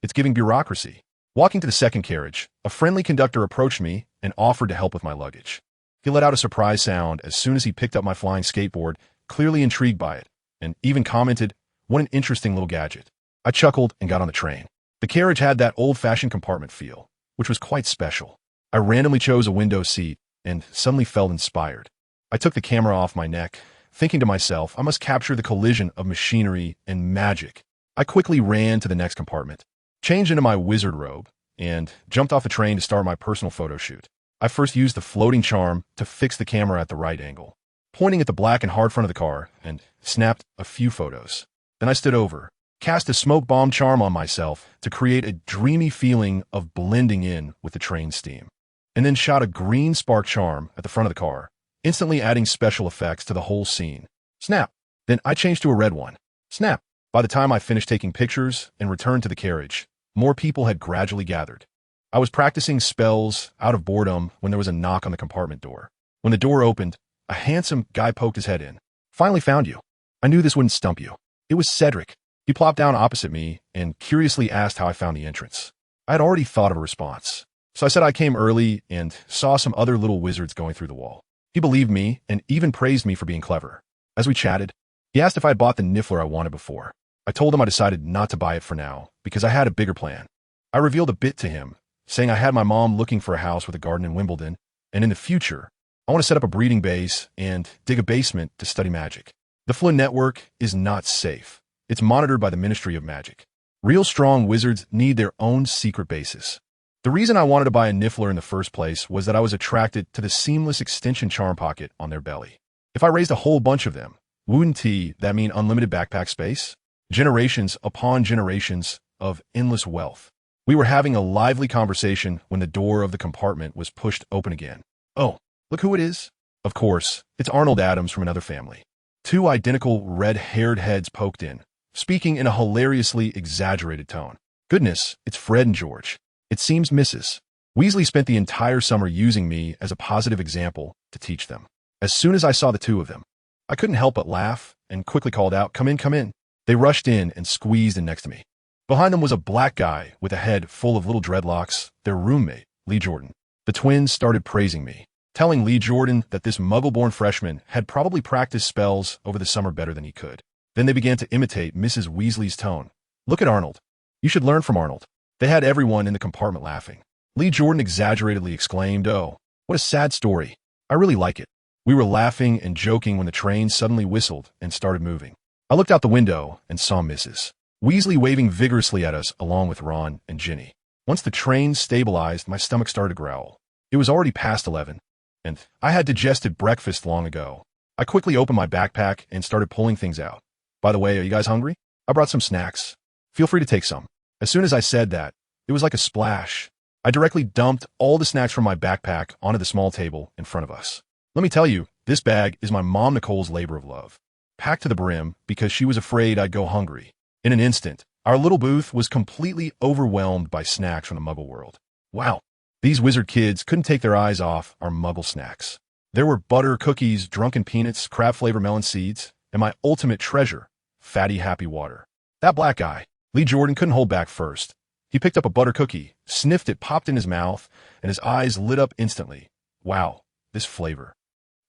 it's giving bureaucracy. Walking to the second carriage, a friendly conductor approached me and offered to help with my luggage. He let out a surprise sound as soon as he picked up my flying skateboard, clearly intrigued by it, and even commented, "What an interesting little gadget." I chuckled and got on the train. The carriage had that old-fashioned compartment feel, which was quite special. I randomly chose a window seat and suddenly felt inspired. I took the camera off my neck, thinking to myself, I must capture the collision of machinery and magic. I quickly ran to the next compartment, changed into my wizard robe, and jumped off the train to start my personal photo shoot. I first used the floating charm to fix the camera at the right angle. pointing at the black and hard front of the car, and snapped a few photos. Then I stood over, cast a smoke bomb charm on myself to create a dreamy feeling of blending in with the train steam, and then shot a green spark charm at the front of the car, instantly adding special effects to the whole scene. Snap! Then I changed to a red one. Snap! By the time I finished taking pictures and returned to the carriage, more people had gradually gathered. I was practicing spells out of boredom when there was a knock on the compartment door. When the door opened, a handsome guy poked his head in. Finally found you. I knew this wouldn't stump you. It was Cedric. He plopped down opposite me and curiously asked how I found the entrance. I had already thought of a response, so I said I came early and saw some other little wizards going through the wall. He believed me and even praised me for being clever. As we chatted, he asked if I had bought the niffler I wanted before. I told him I decided not to buy it for now because I had a bigger plan. I revealed a bit to him, saying I had my mom looking for a house with a garden in Wimbledon, and in the future, I want to set up a breeding base and dig a basement to study magic. The Flynn network is not safe. It's monitored by the Ministry of Magic. Real strong wizards need their own secret bases. The reason I wanted to buy a niffler in the first place was that I was attracted to the seamless extension charm pocket on their belly. If I raised a whole bunch of them, wouldn't that mean unlimited backpack space? Generations upon generations of endless wealth. We were having a lively conversation when the door of the compartment was pushed open again. Oh, look who it is. Of course, it's Arnold Adams from another family. Two identical red-haired heads poked in, speaking in a hilariously exaggerated tone. Goodness, it's Fred and George. It seems Mrs. Weasley spent the entire summer using me as a positive example to teach them. As soon as I saw the two of them, I couldn't help but laugh and quickly called out, "Come in, come in." They rushed in and squeezed in next to me. Behind them was a black guy with a head full of little dreadlocks, their roommate, Lee Jordan. The twins started praising me, telling Lee Jordan that this muggle-born freshman had probably practiced spells over the summer better than he could. Then they began to imitate Mrs. Weasley's tone. "Look at Arnold. You should learn from Arnold." They had everyone in the compartment laughing. Lee Jordan exaggeratedly exclaimed, "Oh, what a sad story. I really like it." We were laughing and joking when the train suddenly whistled and started moving. I looked out the window and saw Mrs. Weasley waving vigorously at us along with Ron and Ginny. Once the train stabilized, my stomach started to growl. It was already past 11, and I had digested breakfast long ago. I quickly opened my backpack and started pulling things out. "By the way, are you guys hungry? I brought some snacks. Feel free to take some." As soon as I said that, it was like a splash. I directly dumped all the snacks from my backpack onto the small table in front of us. Let me tell you, this bag is my mom Nicole's labor of love, packed to the brim because she was afraid I'd go hungry. In an instant, our little booth was completely overwhelmed by snacks from the Muggle world. Wow, these wizard kids couldn't take their eyes off our Muggle snacks. There were butter cookies, drunken peanuts, crab-flavored melon seeds, and my ultimate treasure, fatty happy water. That black guy, Lee Jordan, couldn't hold back first. He picked up a butter cookie, sniffed it, popped in his mouth, and his eyes lit up instantly. Wow, this flavor.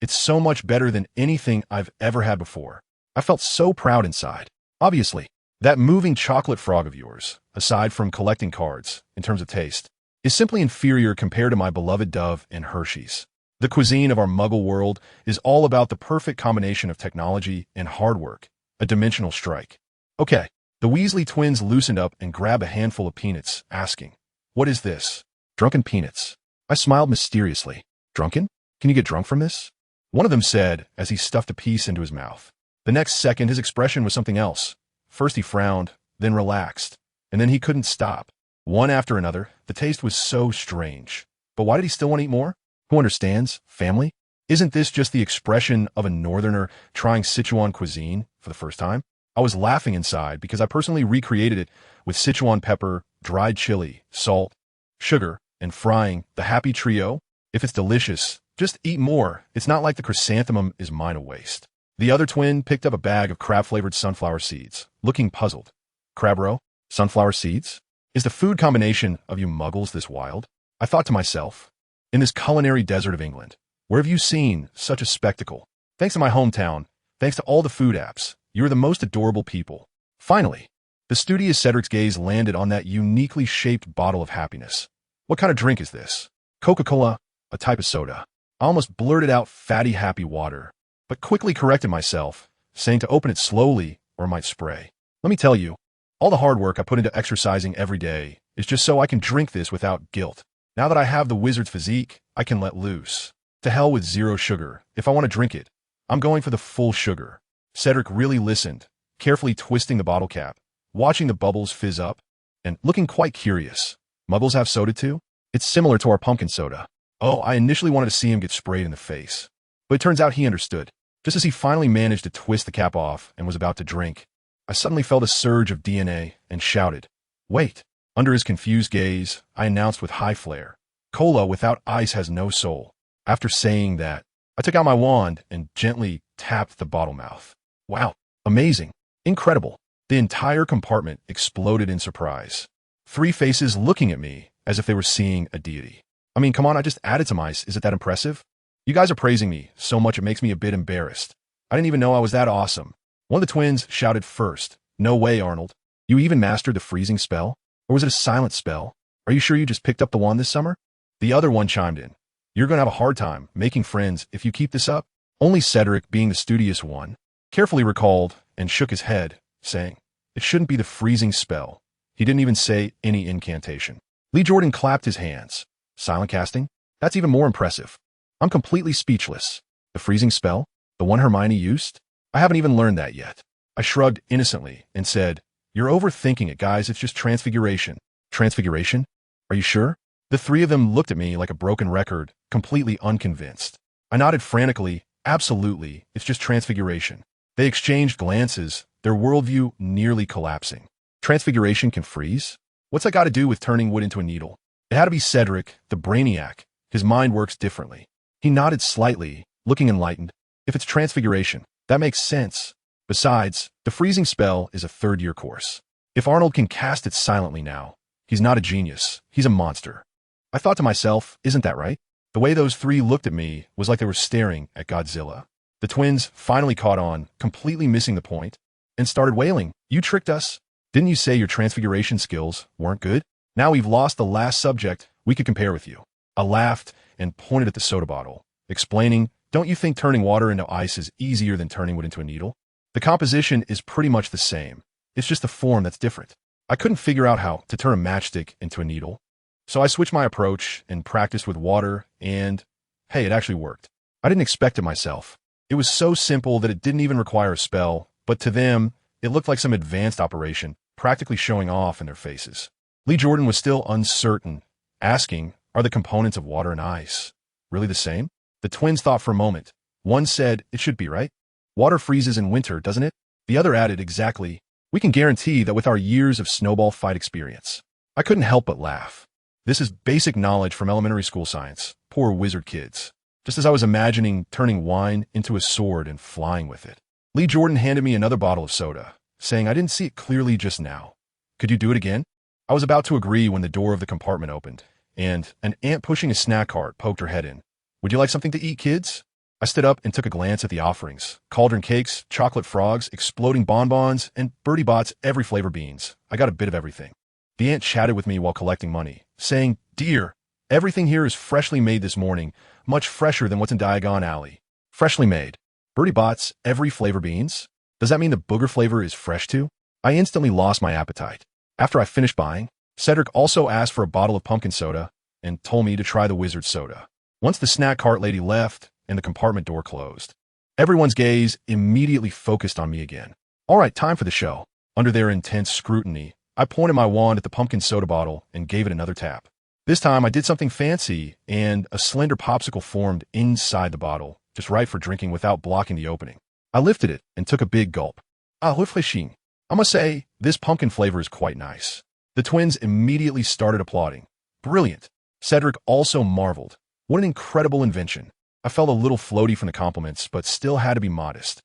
It's so much better than anything I've ever had before. I felt so proud inside. Obviously, that moving chocolate frog of yours, aside from collecting cards, in terms of taste, is simply inferior compared to my beloved Dove and Hershey's. The cuisine of our Muggle world is all about the perfect combination of technology and hard work, a dimensional strike. Okay, the Weasley twins loosened up and grabbed a handful of peanuts, asking, "What is this?" "Drunken peanuts." I smiled mysteriously. "Drunken? Can you get drunk from this?" One of them said as he stuffed a piece into his mouth. The next second, his expression was something else. First he frowned, then relaxed, and then he couldn't stop. One after another, the taste was so strange. But why did he still want to eat more? Who understands? Family? Isn't this just the expression of a northerner trying Sichuan cuisine for the first time? I was laughing inside because I personally recreated it with Sichuan pepper, dried chili, salt, sugar, and frying the happy trio. If it's delicious, just eat more. It's not like the chrysanthemum is mine to waste. The other twin picked up a bag of crab-flavored sunflower seeds, looking puzzled. Crab roe? Sunflower seeds? Is the food combination of you muggles this wild? I thought to myself, in this culinary desert of England, where have you seen such a spectacle? Thanks to my hometown, thanks to all the food apps, you are the most adorable people. Finally, the studious Cedric's gaze landed on that uniquely shaped bottle of happiness. What kind of drink is this? Coca-Cola, a type of soda. I almost blurted out fatty happy water, but quickly corrected myself, saying to open it slowly or it might spray. Let me tell you, all the hard work I put into exercising every day is just so I can drink this without guilt. Now that I have the wizard's physique, I can let loose. To hell with zero sugar. If I want to drink it, I'm going for the full sugar. Cedric really listened, carefully twisting the bottle cap, watching the bubbles fizz up, and looking quite curious. Muggles have soda too? It's similar to our pumpkin soda. Oh, I initially wanted to see him get sprayed in the face. But it turns out he understood. Just as he finally managed to twist the cap off and was about to drink, I suddenly felt a surge of DNA and shouted, "Wait!" Under his confused gaze, I announced with high flair, "Cola without ice has no soul." After saying that, I took out my wand and gently tapped the bottle mouth. Wow, amazing, incredible. The entire compartment exploded in surprise. 3 faces looking at me as if they were seeing a deity. I mean, come on, I just added some ice. Is it that impressive? You guys are praising me so much it makes me a bit embarrassed. I didn't even know I was that awesome. One of the twins shouted first, "No way, Arnold. You even mastered the freezing spell? Or was it a silent spell? Are you sure you just picked up the wand this summer?" The other one chimed in, "You're going to have a hard time making friends if you keep this up." Only Cedric, being the studious one, carefully recalled and shook his head, saying, "It shouldn't be the freezing spell." He didn't even say any incantation. Lee Jordan clapped his hands. "Silent casting? That's even more impressive. I'm completely speechless. The freezing spell? The one Hermione used? I haven't even learned that yet." I shrugged innocently and said, "You're overthinking it, guys. It's just transfiguration." "Transfiguration? Are you sure?" The 3 of them looked at me like a broken record, completely unconvinced. I nodded frantically, "Absolutely, it's just transfiguration." They exchanged glances, their worldview nearly collapsing. Transfiguration can freeze? What's that got to do with turning wood into a needle? It had to be Cedric, the brainiac. His mind works differently. He nodded slightly, looking enlightened. If it's transfiguration, that makes sense. Besides, the freezing spell is a 3rd-year course. If Arnold can cast it silently now, he's not a genius, he's a monster. I thought to myself, isn't that right? The way those 3 looked at me was like they were staring at Godzilla. The twins finally caught on, completely missing the point, and started wailing, "You tricked us. Didn't you say your transfiguration skills weren't good? Now we've lost the last subject we could compare with you." I laughed and pointed at the soda bottle, explaining, "Don't you think turning water into ice is easier than turning wood into a needle? The composition is pretty much the same. It's just the form that's different." I couldn't figure out how to turn a matchstick into a needle, so I switched my approach and practiced with water, and hey, it actually worked. I didn't expect it myself. It was so simple that it didn't even require a spell, but to them, it looked like some advanced operation, practically showing off in their faces. Lee Jordan was still uncertain, asking, "Are the components of water and ice really the same?" The twins thought for a moment. One said, "It should be, right? Water freezes in winter, doesn't it?" The other added, "Exactly. We can guarantee that with our years of snowball fight experience." I couldn't help but laugh. This is basic knowledge from elementary school science. Poor wizard kids. Just as I was imagining turning wine into a sword and flying with it. Lee Jordan handed me another bottle of soda, saying, "I didn't see it clearly just now. Could you do it again?" I was about to agree when the door of the compartment opened, and an ant pushing a snack cart poked her head in. "Would you like something to eat, kids?" I stood up and took a glance at the offerings. Cauldron cakes, chocolate frogs, exploding bonbons, and Bertie Bott's every flavor beans. I got a bit of everything. The ant chatted with me while collecting money, saying, "Dear, everything here is freshly made this morning, much fresher than what's in Diagon Alley." Freshly made. Bertie Bott's every flavor beans? Does that mean the booger flavor is fresh too? I instantly lost my appetite. After I finished buying, Cedric also asked for a bottle of pumpkin soda and told me to try the wizard soda. Once the snack cart lady left and the compartment door closed, everyone's gaze immediately focused on me again. All right, time for the show. Under their intense scrutiny, I pointed my wand at the pumpkin soda bottle and gave it another tap. This time I did something fancy, and a slender popsicle formed inside the bottle, just right for drinking without blocking the opening. I lifted it and took a big gulp. Ah, refreshing. I must say, this pumpkin flavor is quite nice. The twins immediately started applauding. Brilliant. Cedric also marveled. What an incredible invention. I felt a little floaty from the compliments, but still had to be modest.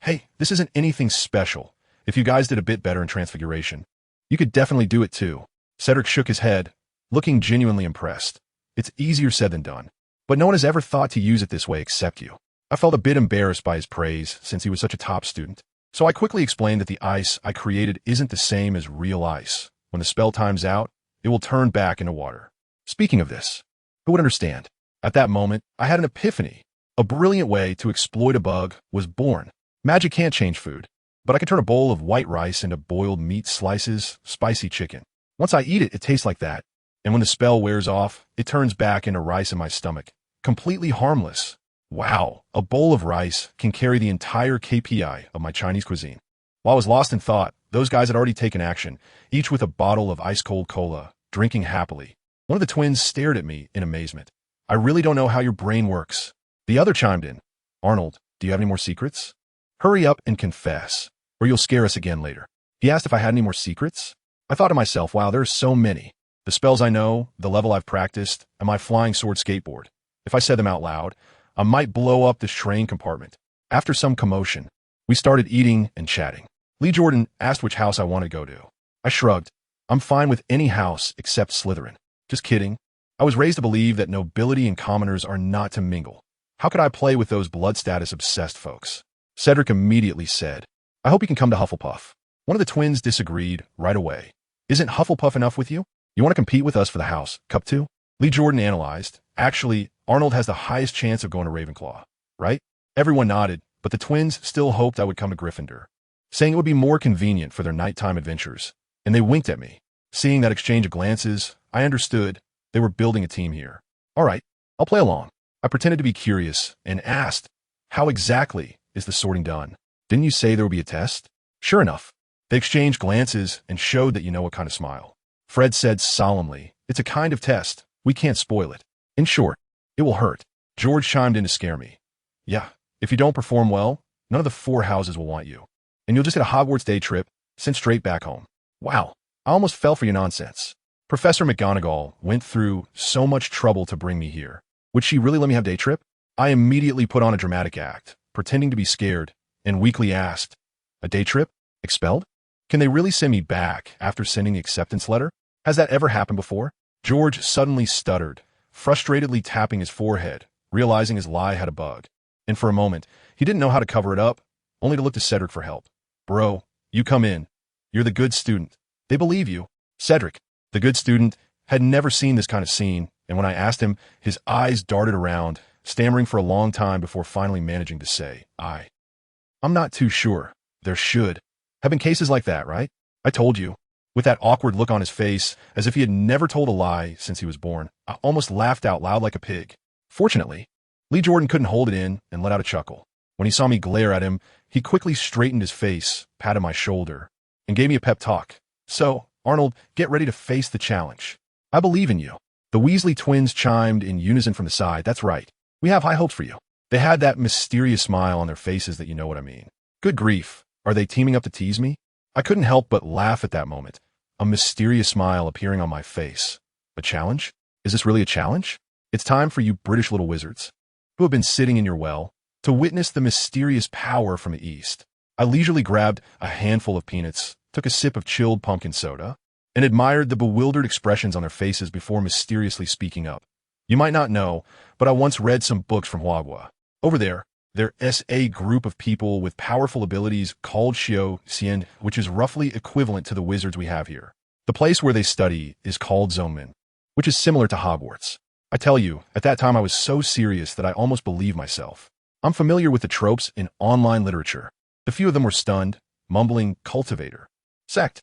Hey, this isn't anything special. If you guys did a bit better in Transfiguration, you could definitely do it too. Cedric shook his head, looking genuinely impressed. It's easier said than done, but no one has ever thought to use it this way except you. I felt a bit embarrassed by his praise since he was such a top student, so I quickly explained that the ice I created isn't the same as real ice. When the spell times out, it will turn back into water. Speaking of this, who would understand? At that moment, I had an epiphany. A brilliant way to exploit a bug was born. Magic can't change food, but I can turn a bowl of white rice into boiled meat slices, spicy chicken. Once I eat it, it tastes like that. And when the spell wears off, it turns back into rice in my stomach. Completely harmless. Wow, a bowl of rice can carry the entire KPI of my Chinese cuisine. While I was lost in thought, those guys had already taken action, each with a bottle of ice-cold cola, drinking happily. One of the twins stared at me in amazement. I really don't know how your brain works. The other chimed in. Arnold, do you have any more secrets? Hurry up and confess, or you'll scare us again later. He asked if I had any more secrets. I thought to myself, wow, there are so many. The spells I know, the level I've practiced, and my flying sword skateboard. If I said them out loud, I might blow up this train compartment. After some commotion, we started eating and chatting. Lee Jordan asked which house I wanted to go to. I shrugged. I'm fine with any house except Slytherin. Just kidding. I was raised to believe that nobility and commoners are not to mingle. How could I play with those blood status obsessed folks? Cedric immediately said, I hope you can come to Hufflepuff. One of the twins disagreed right away. Isn't Hufflepuff enough with you? You want to compete with us for the house, Cup 2? Lee Jordan analyzed. Actually, Arnold has the highest chance of going to Ravenclaw, right? Everyone nodded, but the twins still hoped I would come to Gryffindor, saying it would be more convenient for their nighttime adventures, and they winked at me. Seeing that exchange of glances, I understood they were building a team here. All right, I'll play along. I pretended to be curious and asked, how exactly is the sorting done? Didn't you say there would be a test? Sure enough, they exchanged glances and showed that you know what kind of smile. Fred said solemnly, it's a kind of test. We can't spoil it. In short, it will hurt. George chimed in to scare me. Yeah, if you don't perform well, none of the 4 houses will want you. And you'll just get a Hogwarts day trip, sent straight back home. Wow, I almost fell for your nonsense. Professor McGonagall went through so much trouble to bring me here. Would she really let me have day trip? I immediately put on a dramatic act, pretending to be scared, and weakly asked, a day trip? Expelled? Can they really send me back after sending the acceptance letter? Has that ever happened before? George suddenly stuttered, frustratedly tapping his forehead, realizing his lie had a bug. And for a moment, he didn't know how to cover it up, only to look to Cedric for help. Bro, you come in. You're the good student. They believe you. Cedric, the good student, had never seen this kind of scene, and when I asked him, his eyes darted around, stammering for a long time before finally managing to say, I'm not too sure. There should have been cases like that, right? I told you. With that awkward look on his face, as if he had never told a lie since he was born, I almost laughed out loud like a pig. Fortunately, Lee Jordan couldn't hold it in and let out a chuckle. When he saw me glare at him, he quickly straightened his face, patted my shoulder, and gave me a pep talk. So, Arnold, get ready to face the challenge. I believe in you. The Weasley twins chimed in unison from the side. That's right. We have high hopes for you. They had that mysterious smile on their faces that you know what I mean. Good grief. Are they teaming up to tease me? I couldn't help but laugh at that moment. A mysterious smile appearing on my face. A challenge? Is this really a challenge? It's time for you British little wizards, who have been sitting in your well, to witness the mysterious power from the east. I leisurely grabbed a handful of peanuts, took a sip of chilled pumpkin soda, and admired the bewildered expressions on their faces before mysteriously speaking up. You might not know, but I once read some books from Hogwarts. Over there, their SA group of people with powerful abilities called Xiao Xian, which is roughly equivalent to the wizards we have here. The place where they study is called Zoneman, which is similar to Hogwarts. I tell you, at that time I was so serious that I almost believed myself. I'm familiar with the tropes in online literature. The few of them were stunned, mumbling cultivator, sect.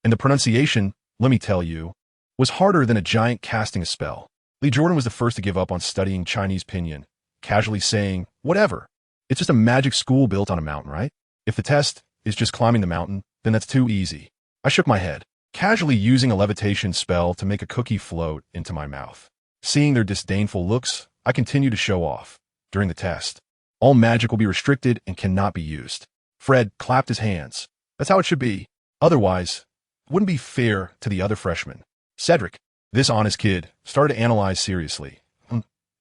And the pronunciation, let me tell you, was harder than a giant casting a spell. Lee Jordan was the first to give up on studying Chinese pinyin, casually saying, whatever. It's just a magic school built on a mountain, right? If the test is just climbing the mountain, then that's too easy. I shook my head, casually using a levitation spell to make a cookie float into my mouth. Seeing their disdainful looks, I continued to show off. During the test, all magic will be restricted and cannot be used. Fred clapped his hands. That's how it should be. Otherwise, it wouldn't be fair to the other freshmen. Cedric, this honest kid, started to analyze seriously.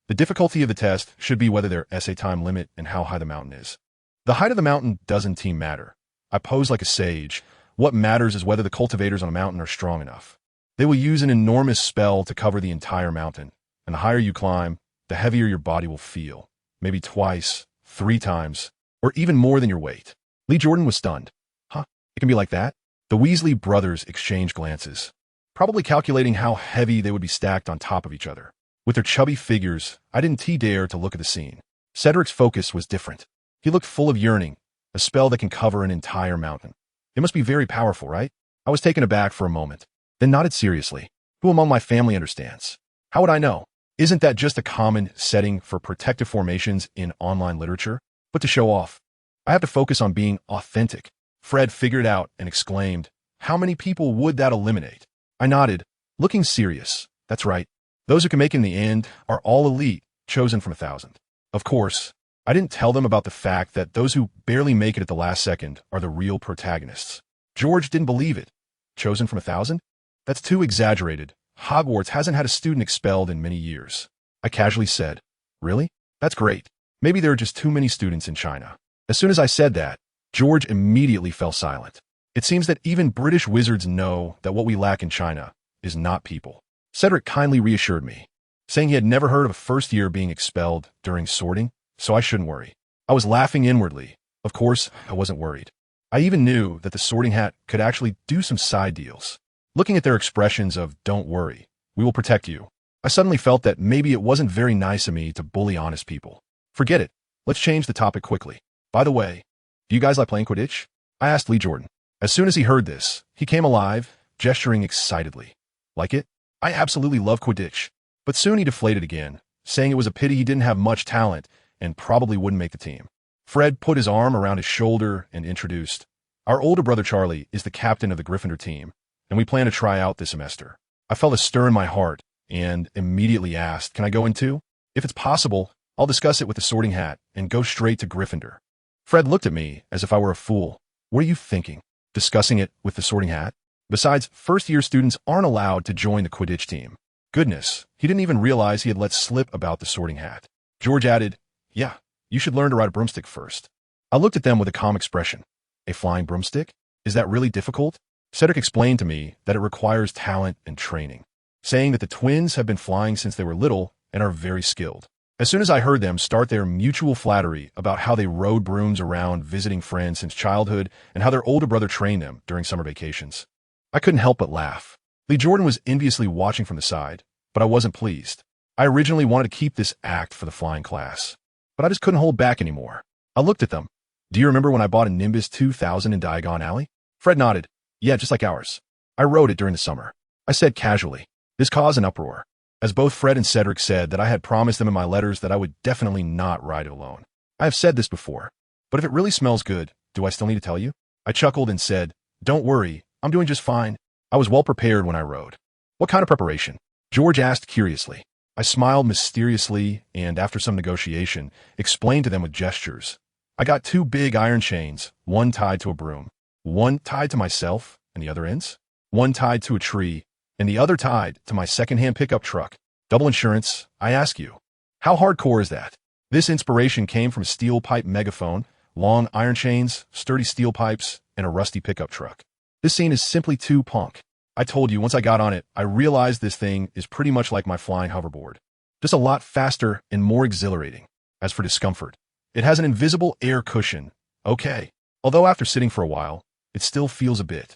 The difficulty of the test should be whether their essay time limit and how high the mountain is. The height of the mountain doesn't matter. I pose like a sage. What matters is whether the cultivators on a mountain are strong enough. They will use an enormous spell to cover the entire mountain, and the higher you climb, the heavier your body will feel. Maybe twice, 3 times, or even more than your weight. Lee Jordan was stunned. Huh? It can be like that? The Weasley brothers exchanged glances, probably calculating how heavy they would be stacked on top of each other. With their chubby figures, I didn't dare to look at the scene. Cedric's focus was different. He looked full of yearning, a spell that can cover an entire mountain. It must be very powerful, right? I was taken aback for a moment, then nodded seriously. Who among my family understands? How would I know? Isn't that just a common setting for protective formations in online literature? But to show off, I have to focus on being authentic. Fred figured it out and exclaimed, "How many people would that eliminate?" I nodded, looking serious. That's right. Those who can make it in the end are all elite, chosen from 1,000. Of course, I didn't tell them about the fact that those who barely make it at the last second are the real protagonists. George didn't believe it. Chosen from 1,000? That's too exaggerated. Hogwarts hasn't had a student expelled in many years. I casually said, "Really? That's great. Maybe there are just too many students in China." As soon as I said that, George immediately fell silent. It seems that even British wizards know that what we lack in China is not people. Cedric kindly reassured me, saying he had never heard of a first year being expelled during sorting, so I shouldn't worry. I was laughing inwardly. Of course, I wasn't worried. I even knew that the Sorting Hat could actually do some side deals. Looking at their expressions of "don't worry, we will protect you," I suddenly felt that maybe it wasn't very nice of me to bully honest people. Forget it. Let's change the topic quickly. By the way, do you guys like playing Quidditch? I asked Lee Jordan. As soon as he heard this, he came alive, gesturing excitedly. Like it? I absolutely love Quidditch. But soon he deflated again, saying it was a pity he didn't have much talent and probably wouldn't make the team. Fred put his arm around his shoulder and introduced, "Our older brother Charlie is the captain of the Gryffindor team, and we plan to try out this semester." I felt a stir in my heart and immediately asked, "Can I go in too? If it's possible, I'll discuss it with the Sorting Hat and go straight to Gryffindor." Fred looked at me as if I were a fool. "What are you thinking? Discussing it with the Sorting Hat? Besides, first-year students aren't allowed to join the Quidditch team." Goodness, he didn't even realize he had let slip about the Sorting Hat. George added, "Yeah, you should learn to ride a broomstick first." I looked at them with a calm expression. "A flying broomstick? Is that really difficult?" Cedric explained to me that it requires talent and training, saying that the twins have been flying since they were little and are very skilled. As soon as I heard them start their mutual flattery about how they rode brooms around visiting friends since childhood and how their older brother trained them during summer vacations, I couldn't help but laugh. Lee Jordan was enviously watching from the side, but I wasn't pleased. I originally wanted to keep this act for the flying class, but I just couldn't hold back anymore. I looked at them. "Do you remember when I bought a Nimbus 2000 in Diagon Alley?" Fred nodded. "Yeah, just like ours. I rode it during the summer." I said casually. This caused an uproar, as both Fred and Cedric said that I had promised them in my letters that I would definitely not ride it alone. I have said this before, but if it really smells good, do I still need to tell you? I chuckled and said, "Don't worry, I'm doing just fine." I was well prepared when I rode. "What kind of preparation?" George asked curiously. I smiled mysteriously and, after some negotiation, explained to them with gestures. I got 2 big iron chains, one tied to a broom, one tied to myself and the other ends, one tied to a tree, and the other tied to my second-hand pickup truck. Double insurance, I ask you. How hardcore is that? This inspiration came from a steel pipe megaphone, long iron chains, sturdy steel pipes, and a rusty pickup truck. This scene is simply too punk. I told you, once I got on it, I realized this thing is pretty much like my flying hoverboard. Just a lot faster and more exhilarating. As for discomfort, it has an invisible air cushion. Okay. Although after sitting for a while, it still feels a bit.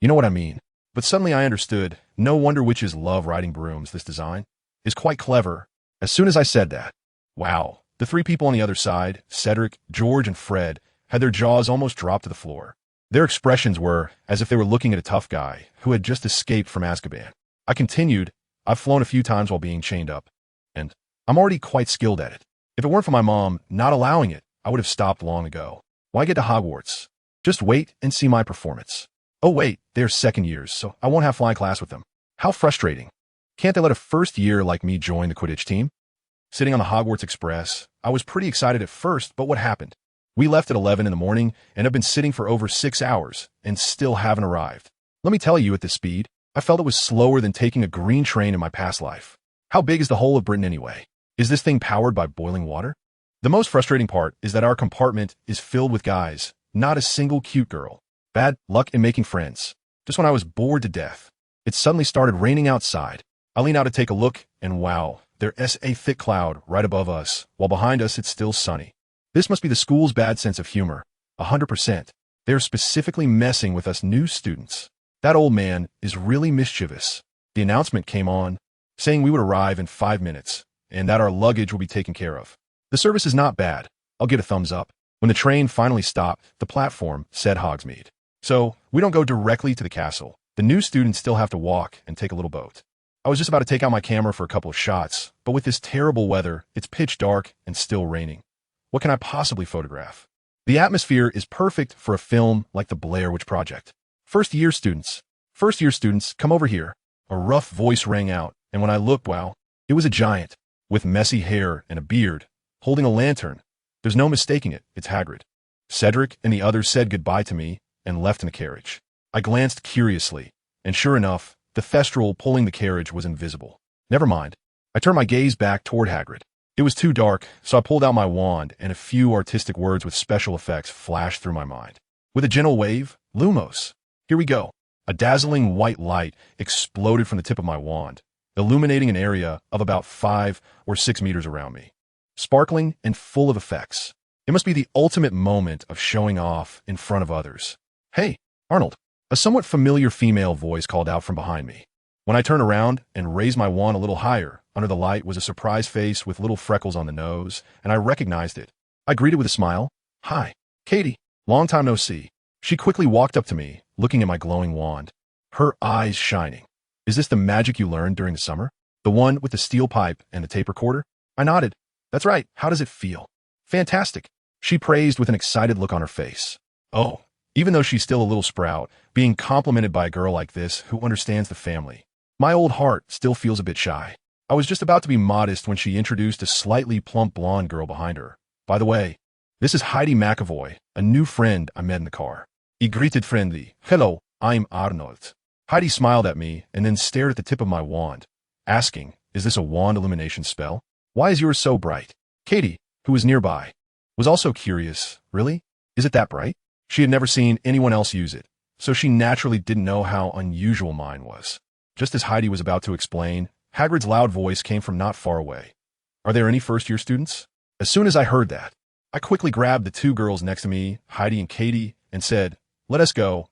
You know what I mean. But suddenly I understood. No wonder witches love riding brooms. This design is quite clever. As soon as I said that, wow, the 3 people on the other side, Cedric, George, and Fred, had their jaws almost dropped to the floor. Their expressions were as if they were looking at a tough guy who had just escaped from Azkaban. I continued, "I've flown a few times while being chained up, and I'm already quite skilled at it. If it weren't for my mom not allowing it, I would have stopped long ago. Why get to Hogwarts? Just wait and see my performance. Oh wait, they're second years, so I won't have flying class with them. How frustrating. Can't they let a first year like me join the Quidditch team?" Sitting on the Hogwarts Express, I was pretty excited at first, but what happened? We left at 11 in the morning and have been sitting for over 6 hours and still haven't arrived. Let me tell you, at this speed, I felt it was slower than taking a green train in my past life. How big is the whole of Britain anyway? Is this thing powered by boiling water? The most frustrating part is that our compartment is filled with guys, not a single cute girl. Bad luck in making friends. Just when I was bored to death, it suddenly started raining outside. I lean out to take a look, and wow, there's a thick cloud right above us, while behind us it's still sunny. This must be the school's bad sense of humor. 100%. They're specifically messing with us new students. That old man is really mischievous. The announcement came on, saying we would arrive in 5 minutes, and that our luggage will be taken care of. The service is not bad. I'll get a thumbs up. When the train finally stopped, the platform said Hogsmeade. So, we don't go directly to the castle. The new students still have to walk and take a little boat. I was just about to take out my camera for a couple of shots, but with this terrible weather, it's pitch dark and still raining. What can I possibly photograph? The atmosphere is perfect for a film like The Blair Witch Project. First year students, come over here. A rough voice rang out, and when I looked, wow, it was a giant, with messy hair and a beard, holding a lantern. There's no mistaking it, it's Hagrid. Cedric and the others said goodbye to me and left in the carriage. I glanced curiously, and sure enough, the thestral pulling the carriage was invisible. Never mind. I turned my gaze back toward Hagrid. It was too dark, so I pulled out my wand, and a few artistic words with special effects flashed through my mind. With a gentle wave, Lumos. Here we go. A dazzling white light exploded from the tip of my wand, illuminating an area of about 5 or 6 meters around me. Sparkling and full of effects. It must be the ultimate moment of showing off in front of others. Hey, Arnold. A somewhat familiar female voice called out from behind me. When I turned around and raised my wand a little higher, under the light was a surprised face with little freckles on the nose, and I recognized it. I greeted with a smile. Hi, Katie. Long time no see. She quickly walked up to me, looking at my glowing wand, her eyes shining. Is this the magic you learned during the summer? The one with the steel pipe and the tape recorder? I nodded. That's right. How does it feel? Fantastic. She praised with an excited look on her face. Oh, even though she's still a little sprout, being complimented by a girl like this who understands the family, my old heart still feels a bit shy. I was just about to be modest when she introduced a slightly plump blonde girl behind her. By the way, this is Heidi McAvoy, a new friend I met in the car. I greeted friendly. Hello, I'm Arnold. Heidi smiled at me and then stared at the tip of my wand, asking, is this a wand illumination spell? Why is yours so bright? Katie, who was nearby, was also curious. Really? Is it that bright? She had never seen anyone else use it, so she naturally didn't know how unusual mine was. Just as Heidi was about to explain, Hagrid's loud voice came from not far away. Are there any first-year students? As soon as I heard that, I quickly grabbed the 2 girls next to me, Heidi and Katie, and said, Let us go,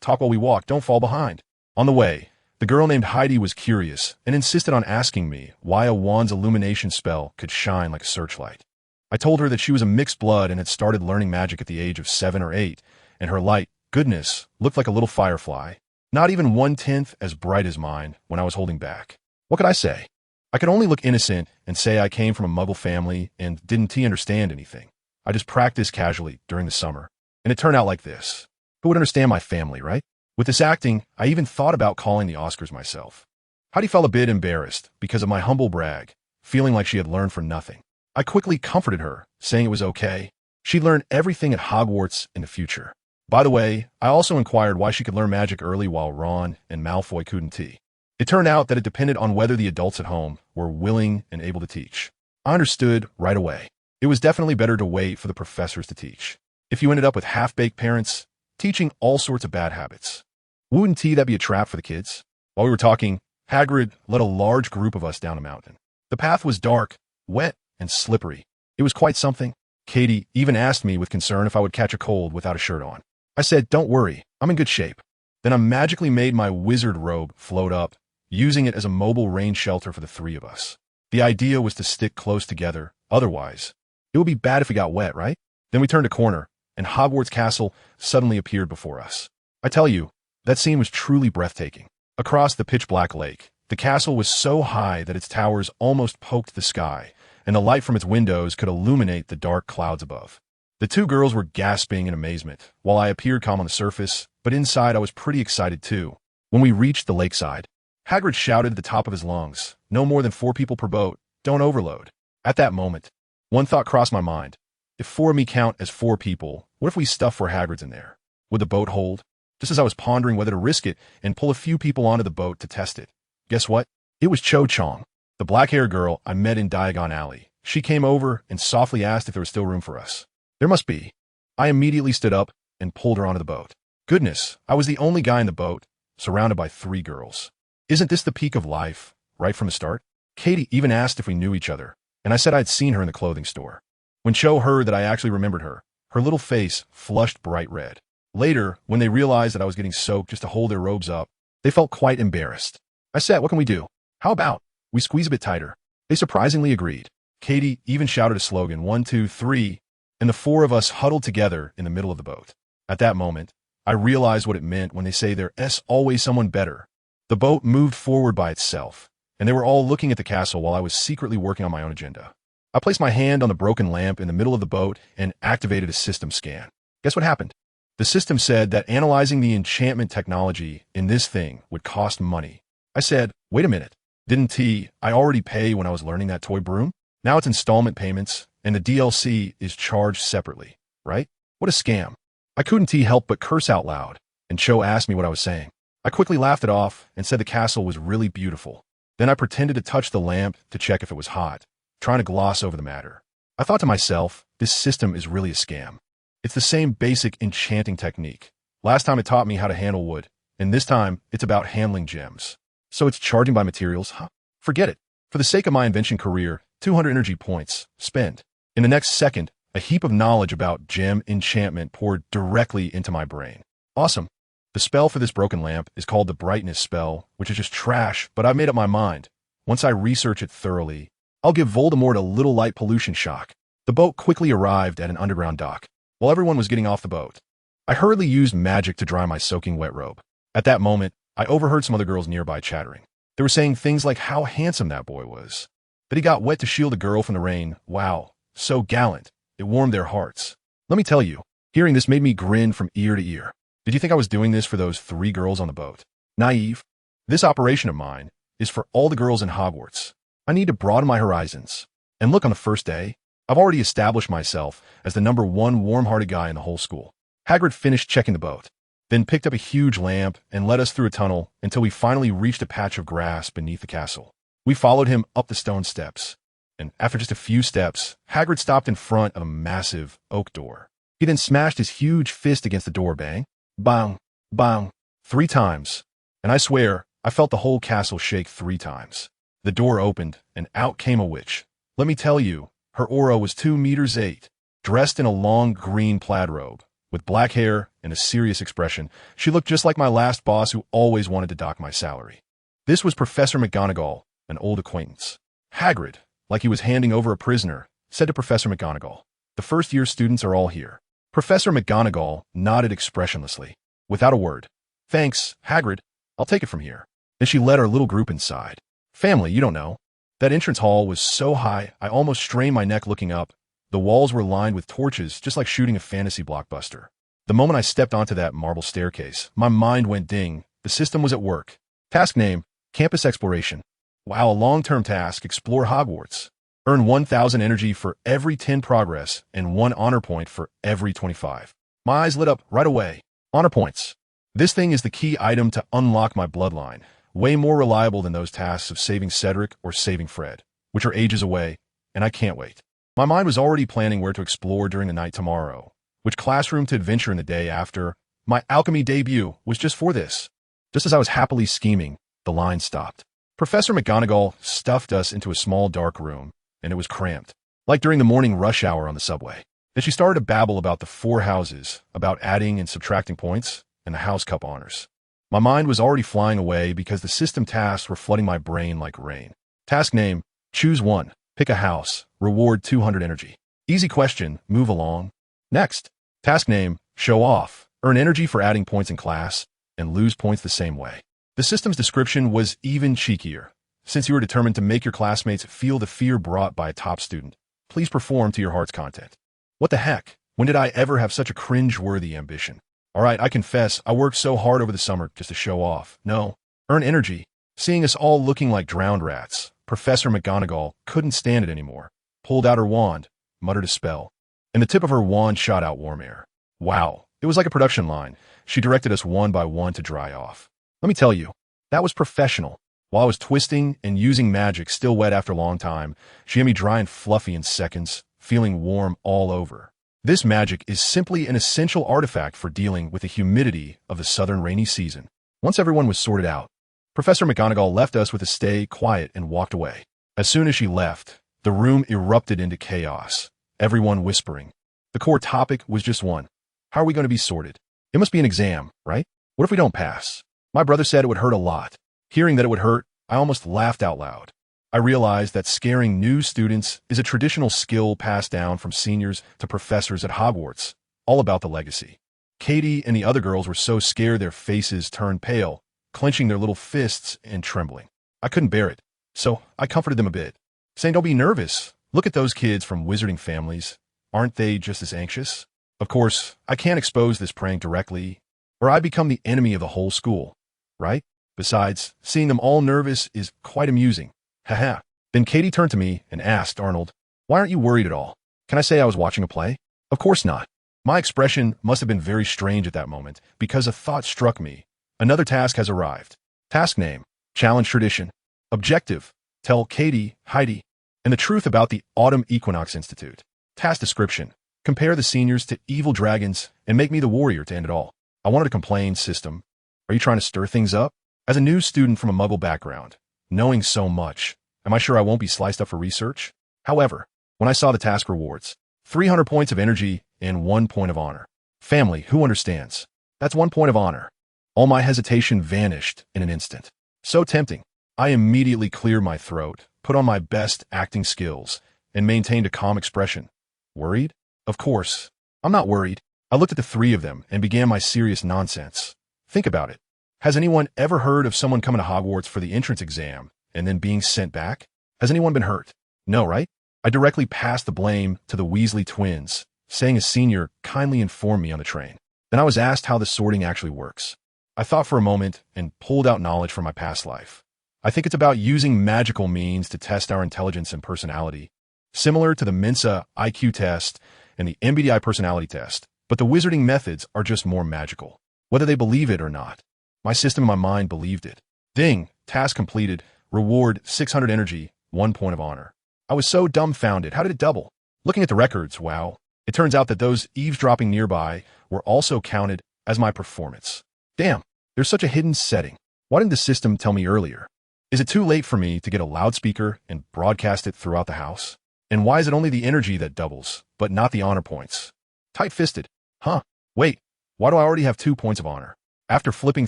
talk while we walk, don't fall behind. On the way, the girl named Heidi was curious and insisted on asking me why a wand's illumination spell could shine like a searchlight. I told her that she was a mixed blood and had started learning magic at the age of 7 or 8, and her light, goodness, looked like a little firefly, not even 1/10 as bright as mine when I was holding back. What could I say? I could only look innocent and say I came from a muggle family and didn't understand anything. I just practiced casually during the summer, and it turned out like this. Who would understand my family, right? With this acting, I even thought about calling the Oscars myself. Heidi felt a bit embarrassed because of my humble brag, feeling like she had learned for nothing. I quickly comforted her, saying it was okay. She'd learn everything at Hogwarts in the future. By the way, I also inquired why she could learn magic early while Ron and Malfoy couldn't. It turned out that it depended on whether the adults at home were willing and able to teach. I understood right away. It was definitely better to wait for the professors to teach. If you ended up with half-baked parents, teaching all sorts of bad habits, wouldn't that be a trap for the kids? While we were talking, Hagrid led a large group of us down a mountain. The path was dark, wet, and slippery. It was quite something. Katie even asked me with concern if I would catch a cold without a shirt on. I said, don't worry, I'm in good shape. Then I magically made my wizard robe float up, using it as a mobile rain shelter for the 3 of us. The idea was to stick close together, otherwise, it would be bad if we got wet, right? Then we turned a corner, and Hogwarts Castle suddenly appeared before us. I tell you, that scene was truly breathtaking. Across the pitch-black lake, the castle was so high that its towers almost poked the sky, and the light from its windows could illuminate the dark clouds above. The 2 girls were gasping in amazement, while I appeared calm on the surface, but inside I was pretty excited too. When we reached the lakeside, Hagrid shouted at the top of his lungs, no more than 4 people per boat, don't overload. At that moment, one thought crossed my mind. If 4 of me count as 4 people, what if we stuff 4 Hagrids in there? Would the boat hold? Just as I was pondering whether to risk it and pull a few people onto the boat to test it. Guess what? It was Cho Chong, the black-haired girl I met in Diagon Alley. She came over and softly asked if there was still room for us. There must be. I immediately stood up and pulled her onto the boat. Goodness, I was the only guy in the boat, surrounded by 3 girls. Isn't this the peak of life, right from the start? Katie even asked if we knew each other, and I said I'd seen her in the clothing store. When Cho heard that I actually remembered her, her little face flushed bright red. Later, when they realized that I was getting soaked just to hold their robes up, they felt quite embarrassed. I said, what can we do? How about we squeeze a bit tighter? They surprisingly agreed. Katie even shouted a slogan, 1, 2, 3, and the 4 of us huddled together in the middle of the boat. At that moment, I realized what it meant when they say there's always someone better. The boat moved forward by itself, and they were all looking at the castle while I was secretly working on my own agenda. I placed my hand on the broken lamp in the middle of the boat and activated a system scan. Guess what happened? The system said that analyzing the enchantment technology in this thing would cost money. I said, wait a minute, I already pay when I was learning that toy broom? Now it's installment payments, and the DLC is charged separately, right? What a scam. I couldn't help but curse out loud, and Cho asked me what I was saying. I quickly laughed it off and said the castle was really beautiful. Then I pretended to touch the lamp to check if it was hot, trying to gloss over the matter. I thought to myself, this system is really a scam. It's the same basic enchanting technique. Last time it taught me how to handle wood, and this time it's about handling gems. So it's charging by materials, huh? Forget it. For the sake of my invention career, 200 energy points, spend. In the next second, a heap of knowledge about gem enchantment poured directly into my brain. Awesome. The spell for this broken lamp is called the brightness spell, which is just trash, but I've made up my mind. Once I research it thoroughly, I'll give Voldemort a little light pollution shock. The boat quickly arrived at an underground dock. While everyone was getting off the boat, I hurriedly used magic to dry my soaking wet robe. At that moment, I overheard some other girls nearby chattering. They were saying things like how handsome that boy was, that he got wet to shield a girl from the rain. Wow, so gallant. It warmed their hearts. Let me tell you, hearing this made me grin from ear to ear. Did you think I was doing this for those 3 girls on the boat? Naive. This operation of mine is for all the girls in Hogwarts. I need to broaden my horizons. And look, on the first day, I've already established myself as the #1 warm-hearted guy in the whole school. Hagrid finished checking the boat, then picked up a huge lamp and led us through a tunnel until we finally reached a patch of grass beneath the castle. We followed him up the stone steps, and after just a few steps, Hagrid stopped in front of a massive oak door. He then smashed his huge fist against the door, bang, bang, bang, 3 times, and I swear, I felt the whole castle shake 3 times. The door opened, and out came a witch. Let me tell you, her aura was 2 meters 8, dressed in a long green plaid robe. With black hair and a serious expression, she looked just like my last boss who always wanted to dock my salary. This was Professor McGonagall, an old acquaintance. Hagrid, like he was handing over a prisoner, said to Professor McGonagall, "The first-year students are all here." Professor McGonagall nodded expressionlessly, without a word. "Thanks, Hagrid. I'll take it from here." Then she led our little group inside. Family, you don't know. That entrance hall was so high, I almost strained my neck looking up. The walls were lined with torches, just like shooting a fantasy blockbuster. The moment I stepped onto that marble staircase, my mind went ding. The system was at work. Task name, Campus Exploration. Wow, a long-term task, explore Hogwarts. Earn 1,000 energy for every 10 progress and 1 honor point for every 25. My eyes lit up right away. Honor points. This thing is the key item to unlock my bloodline. Way more reliable than those tasks of saving Cedric or saving Fred, which are ages away, and I can't wait. My mind was already planning where to explore during the night tomorrow, which classroom to adventure in the day after. My alchemy debut was just for this. Just as I was happily scheming, the line stopped. Professor McGonagall stuffed us into a small dark room, and it was cramped, like during the morning rush hour on the subway. Then she started to babble about the 4 houses, about adding and subtracting points, and the House Cup honors. My mind was already flying away because the system tasks were flooding my brain like rain. Task name, choose 1, pick a house, reward 200 energy. Easy question, move along. Next. Task name, show off, earn energy for adding points in class, and lose points the same way. The system's description was even cheekier. Since you are determined to make your classmates feel the fear brought by a top student, please perform to your heart's content. What the heck? When did I ever have such a cringe-worthy ambition? All right, I confess, I worked so hard over the summer just to show off. No, earn energy. Seeing us all looking like drowned rats, Professor McGonagall couldn't stand it anymore, pulled out her wand, muttered a spell, and the tip of her wand shot out warm air. Wow, it was like a production line. She directed us one by one to dry off. Let me tell you, that was professional. While I was twisting and using magic still wet after a long time, she had me dry and fluffy in seconds, feeling warm all over. This magic is simply an essential artifact for dealing with the humidity of the southern rainy season. Once everyone was sorted out, Professor McGonagall left us with a stay quiet and walked away. As soon as she left, the room erupted into chaos, everyone whispering. The core topic was just one. How are we going to be sorted? It must be an exam, right? What if we don't pass? My brother said it would hurt a lot. Hearing that it would hurt, I almost laughed out loud. I realized that scaring new students is a traditional skill passed down from seniors to professors at Hogwarts, all about the legacy. Katie and the other girls were so scared their faces turned pale, clenching their little fists and trembling. I couldn't bear it, so I comforted them a bit, saying, "Don't be nervous. Look at those kids from wizarding families. Aren't they just as anxious?" Of course, I can't expose this prank directly, or I become the enemy of the whole school, right? Besides, seeing them all nervous is quite amusing. Haha. Then Katie turned to me and asked Arnold, "Why aren't you worried at all? Can I say I was watching a play?" Of course not. My expression must have been very strange at that moment, because a thought struck me. Another task has arrived. Task name: Challenge Tradition. Objective: Tell Katie, Heidi, and the truth about the Autumn Equinox Institute. Task description: Compare the seniors to evil dragons and make me the warrior to end it all. I wanted to complain, system. Are you trying to stir things up? As a new student from a Muggle background, knowing so much, am I sure I won't be sliced up for research? However, when I saw the task rewards, 300 points of energy and 1 point of honor. Family, who understands? That's 1 point of honor. All my hesitation vanished in an instant. So tempting. I immediately cleared my throat, put on my best acting skills, and maintained a calm expression. Worried? Of course. I'm not worried. I looked at the three of them and began my serious nonsense. Think about it. Has anyone ever heard of someone coming to Hogwarts for the entrance exam and then being sent back? Has anyone been hurt? No, right? I directly passed the blame to the Weasley twins, saying a senior kindly informed me on the train. Then I was asked how the sorting actually works. I thought for a moment and pulled out knowledge from my past life. I think it's about using magical means to test our intelligence and personality, similar to the Mensa IQ test and the MBTI personality test, but the wizarding methods are just more magical, whether they believe it or not. My system in my mind believed it. Ding! Task completed. Reward 600 energy, 1 point of honor. I was so dumbfounded. How did it double? Looking at the records, wow. It turns out that those eavesdropping nearby were also counted as my performance. Damn, there's such a hidden setting. Why didn't the system tell me earlier? Is it too late for me to get a loudspeaker and broadcast it throughout the house? And why is it only the energy that doubles, but not the honor points? Tight-fisted. Huh. Wait, why do I already have 2 points of honor? After flipping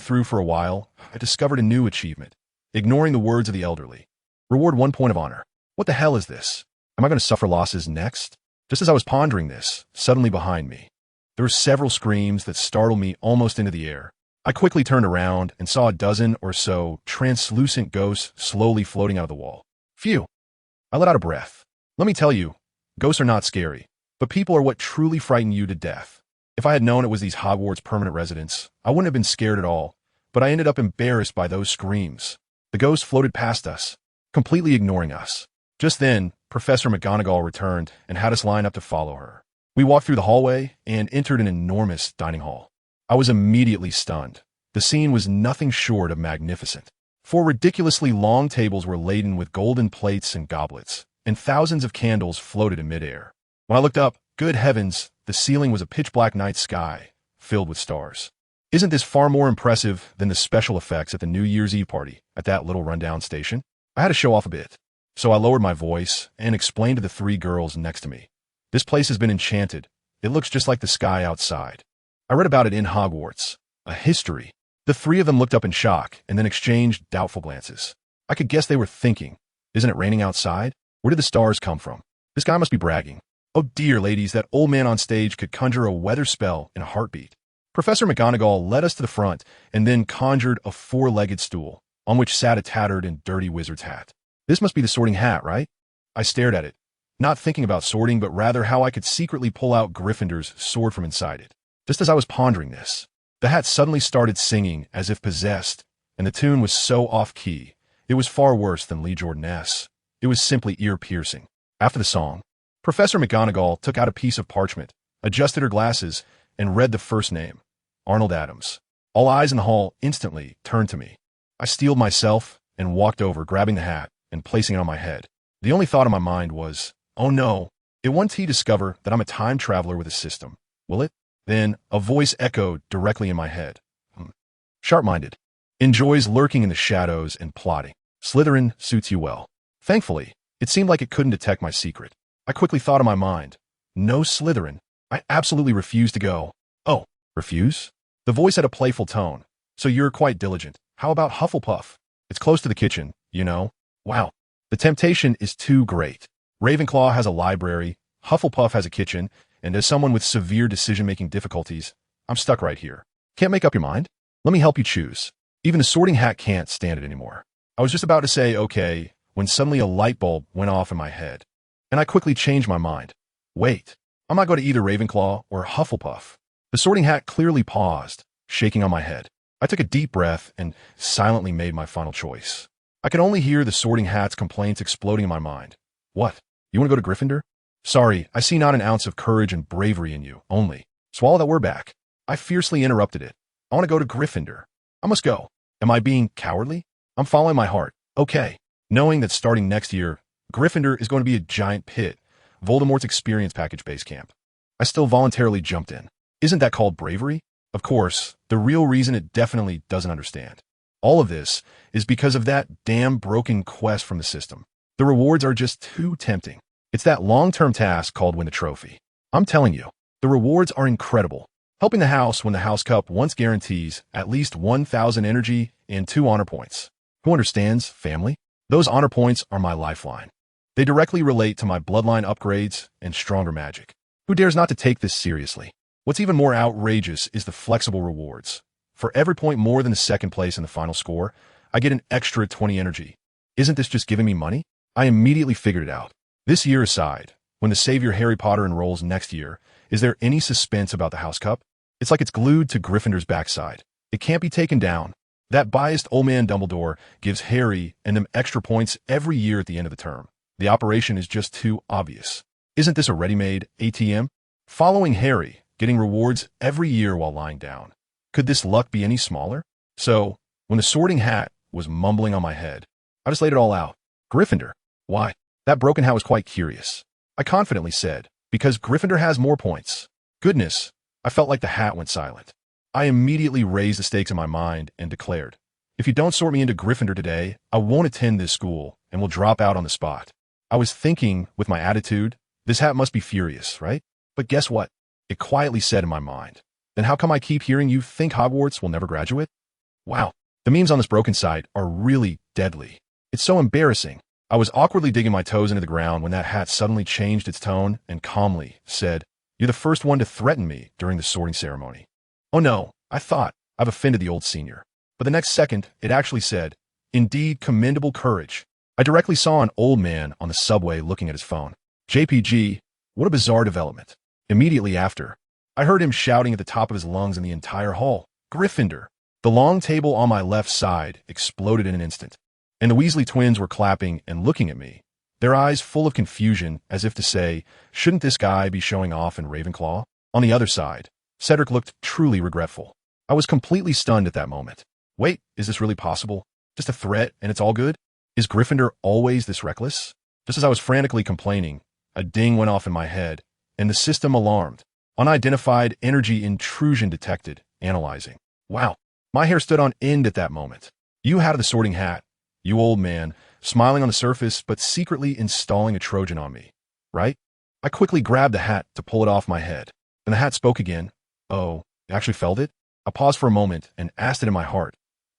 through for a while, I discovered a new achievement, ignoring the words of the elderly. Reward 1 point of honor. What the hell is this? Am I going to suffer losses next? Just as I was pondering this, suddenly behind me, there were several screams that startled me almost into the air. I quickly turned around and saw a dozen or so translucent ghosts slowly floating out of the wall. Phew! I let out a breath. Let me tell you, ghosts are not scary, but people are what truly frighten you to death. If I had known it was these Hogwarts permanent residents, I wouldn't have been scared at all, but I ended up embarrassed by those screams. The ghost floated past us, completely ignoring us. Just then, Professor McGonagall returned and had us line up to follow her. We walked through the hallway and entered an enormous dining hall. I was immediately stunned. The scene was nothing short of magnificent. 4 ridiculously long tables were laden with golden plates and goblets, and thousands of candles floated in midair. When I looked up, good heavens, the ceiling was a pitch-black night sky, filled with stars. Isn't this far more impressive than the special effects at the New Year's Eve party at that little rundown station? I had to show off a bit, so I lowered my voice and explained to the 3 girls next to me. This place has been enchanted. It looks just like the sky outside. I read about it in Hogwarts. A history. The 3 of them looked up in shock and then exchanged doubtful glances. I could guess they were thinking, isn't it raining outside? Where did the stars come from? This guy must be bragging. Oh dear, ladies, that old man on stage could conjure a weather spell in a heartbeat. Professor McGonagall led us to the front and then conjured a 4-legged stool, on which sat a tattered and dirty wizard's hat. This must be the sorting hat, right? I stared at it, not thinking about sorting, but rather how I could secretly pull out Gryffindor's sword from inside it. Just as I was pondering this, the hat suddenly started singing as if possessed, and the tune was so off-key, it was far worse than Lee Jordan-esque. It was simply ear-piercing. After the song, Professor McGonagall took out a piece of parchment, adjusted her glasses, and read the first name, Arnold Adams. All eyes in the hall instantly turned to me. I steeled myself and walked over, grabbing the hat and placing it on my head. The only thought in my mind was, oh no, it won't he discover that I'm a time traveler with a system, will it? Then a voice echoed directly in my head. Sharp-minded. Enjoys lurking in the shadows and plotting. Slytherin suits you well. Thankfully, it seemed like it couldn't detect my secret. I quickly thought in my mind, no Slytherin. I absolutely refuse to go. Oh, refuse? The voice had a playful tone. So you're quite diligent. How about Hufflepuff? It's close to the kitchen, you know. Wow. The temptation is too great. Ravenclaw has a library, Hufflepuff has a kitchen, and as someone with severe decision-making difficulties, I'm stuck right here. Can't make up your mind? Let me help you choose. Even the sorting hat can't stand it anymore. I was just about to say okay when suddenly a light bulb went off in my head, and I quickly changed my mind. Wait, I'm not going to either Ravenclaw or Hufflepuff. The sorting hat clearly paused, shaking on my head. I took a deep breath and silently made my final choice. I could only hear the sorting hat's complaints exploding in my mind. What? You want to go to Gryffindor? Sorry, I see not an ounce of courage and bravery in you, only. Swallow that word back. I fiercely interrupted it. I want to go to Gryffindor. I must go. Am I being cowardly? I'm following my heart. Okay. Knowing that starting next year, Gryffindor is going to be a giant pit, Voldemort's experience package base camp. I still voluntarily jumped in. Isn't that called bravery? Of course, the real reason it definitely doesn't understand. All of this is because of that damn broken quest from the system. The rewards are just too tempting. It's that long-term task called win the trophy. I'm telling you, the rewards are incredible. Helping the house win the House Cup once guarantees at least 1,000 energy and 2 honor points. Who understands, family? Those honor points are my lifeline. They directly relate to my bloodline upgrades and stronger magic. Who dares not to take this seriously? What's even more outrageous is the flexible rewards. For every point more than the second place in the final score, I get an extra 20 energy. Isn't this just giving me money? I immediately figured it out. This year aside, when the savior Harry Potter enrolls next year, is there any suspense about the House Cup? It's like it's glued to Gryffindor's backside. It can't be taken down. That biased old man Dumbledore gives Harry and them extra points every year at the end of the term. The operation is just too obvious. Isn't this a ready-made ATM? Following Harry, getting rewards every year while lying down. Could this luck be any smaller? So, when the sorting hat was mumbling on my head, I just laid it all out. Gryffindor. Why? That broken hat was quite curious. I confidently said, because Gryffindor has more points. Goodness, I felt like the hat went silent. I immediately raised the stakes in my mind and declared, if you don't sort me into Gryffindor today, I won't attend this school and will drop out on the spot. I was thinking, with my attitude, this hat must be furious, right? But guess what? It quietly said in my mind, then how come I keep hearing you think Hogwarts will never graduate? Wow, the memes on this broken site are really deadly. It's so embarrassing. I was awkwardly digging my toes into the ground when that hat suddenly changed its tone and calmly said, you're the first one to threaten me during the sorting ceremony. Oh no, I thought, I've offended the old senior. But the next second, it actually said, indeed commendable courage. I directly saw an old man on the subway looking at his phone. JPG, what a bizarre development. Immediately after, I heard him shouting at the top of his lungs in the entire hall, Gryffindor. The long table on my left side exploded in an instant, and the Weasley twins were clapping and looking at me, their eyes full of confusion as if to say, shouldn't this guy be showing off in Ravenclaw? On the other side, Cedric looked truly regretful. I was completely stunned at that moment. Wait, is this really possible? Just a threat and it's all good? Is Gryffindor always this reckless? Just as I was frantically complaining, a ding went off in my head, and the system alarmed. Unidentified energy intrusion detected, analyzing. Wow, my hair stood on end at that moment. You had the sorting hat, you old man, smiling on the surface but secretly installing a Trojan on me, right? I quickly grabbed the hat to pull it off my head, and the hat spoke again. Oh, you actually felt it? I paused for a moment and asked it in my heart.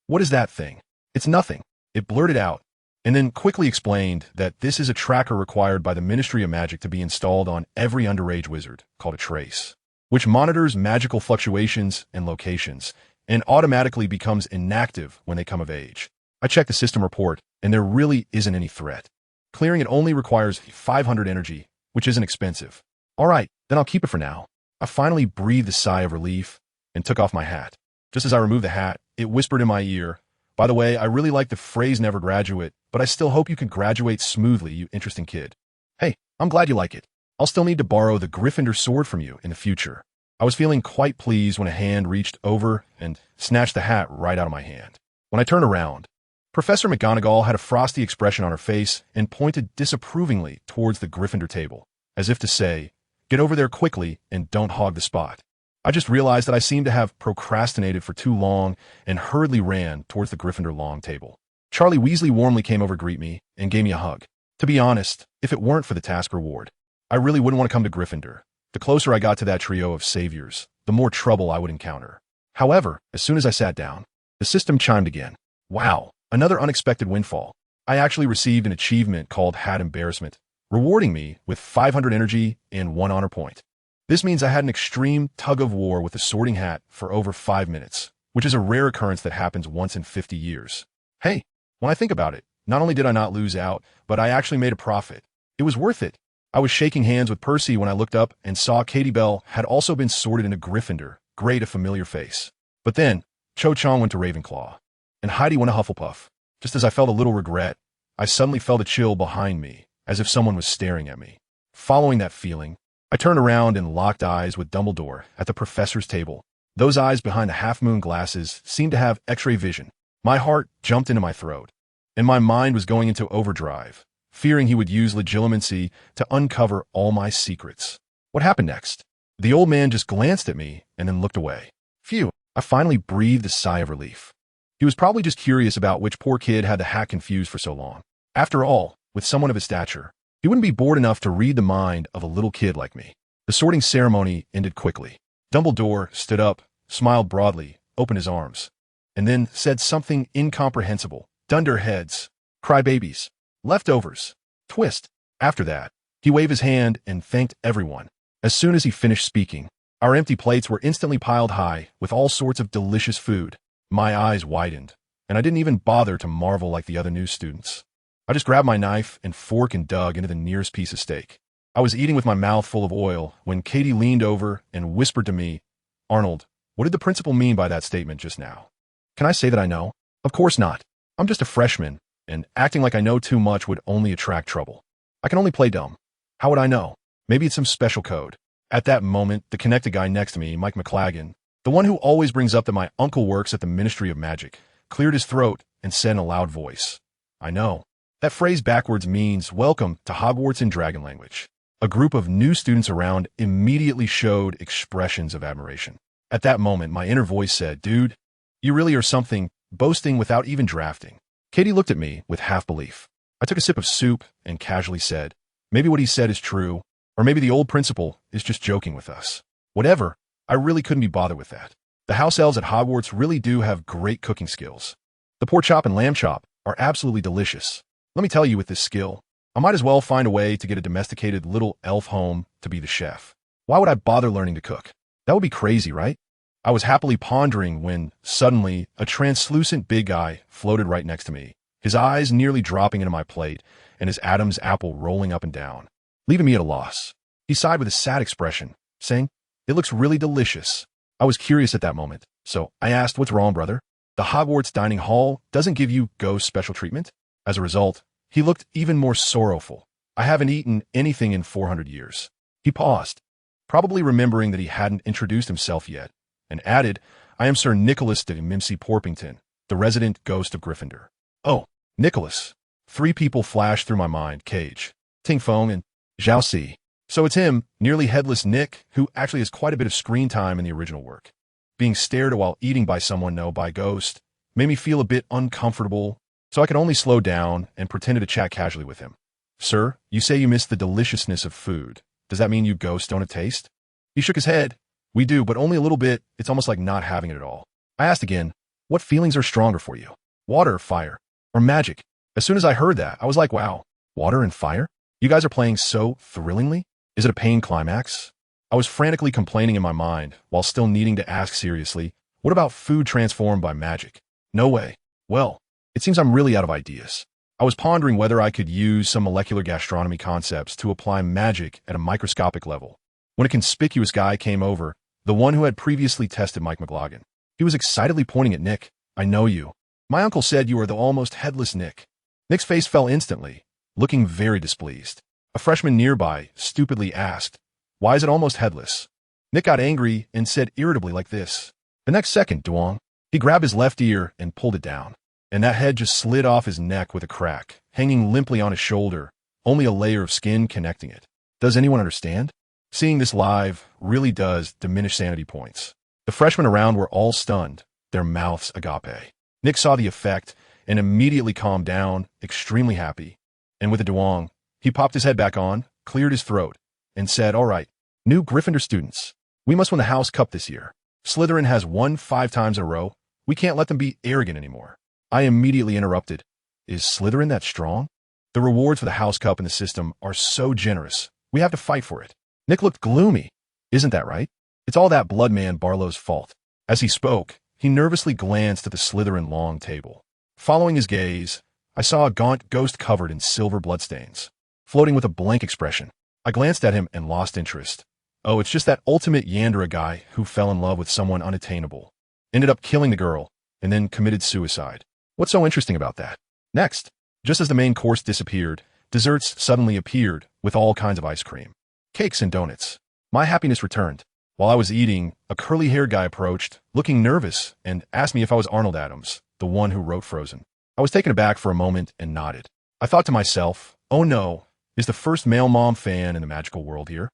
What is that thing? It's nothing. It blurted out, and then quickly explained that this is a tracker required by the Ministry of Magic to be installed on every underage wizard, called a trace, which monitors magical fluctuations and locations, and automatically becomes inactive when they come of age. I checked the system report, and there really isn't any threat. Clearing it only requires 500 energy, which isn't expensive. All right, then I'll keep it for now. I finally breathed a sigh of relief and took off my hat. Just as I removed the hat, it whispered in my ear, by the way, I really like the phrase never graduate, but I still hope you can graduate smoothly, you interesting kid. Hey, I'm glad you like it. I'll still need to borrow the Gryffindor sword from you in the future. I was feeling quite pleased when a hand reached over and snatched the hat right out of my hand. When I turned around, Professor McGonagall had a frosty expression on her face and pointed disapprovingly towards the Gryffindor table, as if to say, get over there quickly and don't hog the spot. I just realized that I seemed to have procrastinated for too long and hurriedly ran towards the Gryffindor long table. Charlie Weasley warmly came over to greet me and gave me a hug. To be honest, if it weren't for the task reward, I really wouldn't want to come to Gryffindor. The closer I got to that trio of saviors, the more trouble I would encounter. However, as soon as I sat down, the system chimed again. Wow, another unexpected windfall. I actually received an achievement called Hat Embarrassment, rewarding me with 500 energy and 1 honor point. This means I had an extreme tug-of-war with the sorting hat for over 5 minutes, which is a rare occurrence that happens once in 50 years. Hey, when I think about it, not only did I not lose out, but I actually made a profit. It was worth it. I was shaking hands with Percy when I looked up and saw Katie Bell had also been sorted into Gryffindor. Great, a familiar face. But then, Cho Chang went to Ravenclaw, and Heidi went to Hufflepuff. Just as I felt a little regret, I suddenly felt a chill behind me, as if someone was staring at me. Following that feeling, I turned around and locked eyes with Dumbledore at the professor's table. Those eyes behind the half-moon glasses seemed to have X-ray vision. My heart jumped into my throat, and my mind was going into overdrive, fearing he would use legilimency to uncover all my secrets. What happened next? The old man just glanced at me and then looked away. Phew, I finally breathed a sigh of relief. He was probably just curious about which poor kid had the hat confused for so long. After all, with someone of his stature, he wouldn't be bored enough to read the mind of a little kid like me. The sorting ceremony ended quickly. Dumbledore stood up, smiled broadly, opened his arms, and then said something incomprehensible. Dunderheads, crybabies, leftovers, twist. After that, he waved his hand and thanked everyone. As soon as he finished speaking, our empty plates were instantly piled high with all sorts of delicious food. My eyes widened, and I didn't even bother to marvel like the other new students. I just grabbed my knife and fork and dug into the nearest piece of steak. I was eating with my mouth full of oil when Katie leaned over and whispered to me, "Arnold, what did the principal mean by that statement just now?" Can I say that I know? Of course not. I'm just a freshman, and acting like I know too much would only attract trouble. I can only play dumb. How would I know? Maybe it's some special code. At that moment, the connected guy next to me, Mike McLagan, the one who always brings up that my uncle works at the Ministry of Magic, cleared his throat and said in a loud voice, "I know." That phrase backwards means "Welcome to Hogwarts" in dragon language. A group of new students around immediately showed expressions of admiration. At that moment, my inner voice said, "Dude, you really are something," boasting without even drafting. Katie looked at me with half-belief. I took a sip of soup and casually said, "Maybe what he said is true, or maybe the old principal is just joking with us." Whatever, I really couldn't be bothered with that. The house elves at Hogwarts really do have great cooking skills. The pork chop and lamb chop are absolutely delicious. Let me tell you, with this skill, I might as well find a way to get a domesticated little elf home to be the chef. Why would I bother learning to cook? That would be crazy, right? I was happily pondering when, suddenly, a translucent big guy floated right next to me, his eyes nearly dropping into my plate and his Adam's apple rolling up and down, leaving me at a loss. He sighed with a sad expression, saying, "It looks really delicious." I was curious at that moment, so I asked, "What's wrong, brother? The Hogwarts dining hall doesn't give you ghost special treatment?" As a result, he looked even more sorrowful. "I haven't eaten anything in 400 years. He paused, probably remembering that he hadn't introduced himself yet, and added, "I am Sir Nicholas de Mimsy Porpington, the resident ghost of Gryffindor." Oh, Nicholas. 3 people flashed through my mind: Cage, Ting Feng, and Zhao Si. So it's him, nearly headless Nick, who actually has quite a bit of screen time in the original work. Being stared at while eating by someone, no, by a ghost, made me feel a bit uncomfortable, so I could only slow down and pretended to chat casually with him. "Sir, you say you miss the deliciousness of food. Does that mean you ghosts don't have taste?" He shook his head. "We do, but only a little bit. It's almost like not having it at all." I asked again, "What feelings are stronger for you? Water, fire, or magic?" As soon as I heard that, I was like, wow, water and fire? You guys are playing so thrillingly? Is it a pain climax? I was frantically complaining in my mind, while still needing to ask seriously, what about food transformed by magic? No way. Well, it seems I'm really out of ideas. I was pondering whether I could use some molecular gastronomy concepts to apply magic at a microscopic level, when a conspicuous guy came over, the one who had previously tested Mike McLagan. He was excitedly pointing at Nick. "I know you. My uncle said you are the almost headless Nick." Nick's face fell instantly, looking very displeased. A freshman nearby stupidly asked, "Why is it almost headless?" Nick got angry and said irritably like this. The next second, Duong, he grabbed his left ear and pulled it down, and that head just slid off his neck with a crack, hanging limply on his shoulder, only a layer of skin connecting it. Does anyone understand? Seeing this live really does diminish sanity points. The freshmen around were all stunned, their mouths agape. Nick saw the effect and immediately calmed down, extremely happy. And with a Duong, he popped his head back on, cleared his throat, and said, "All right, new Gryffindor students, we must win the House Cup this year. Slytherin has won 5 times in a row. We can't let them be arrogant anymore." I immediately interrupted. "Is Slytherin that strong? The rewards for the House Cup in the system are so generous. We have to fight for it." Nick looked gloomy. "Isn't that right? It's all that Bloodman Barlow's fault." As he spoke, he nervously glanced at the Slytherin long table. Following his gaze, I saw a gaunt ghost covered in silver bloodstains, floating with a blank expression. I glanced at him and lost interest. Oh, it's just that ultimate Yandere guy who fell in love with someone unattainable, ended up killing the girl, and then committed suicide. What's so interesting about that? Next, just as the main course disappeared, desserts suddenly appeared with all kinds of ice cream, cakes, and donuts. My happiness returned. While I was eating, a curly-haired guy approached, looking nervous, and asked me if I was Arnold Adams, the one who wrote Frozen. I was taken aback for a moment and nodded. I thought to myself, oh no, is the first male mom fan in the magical world here?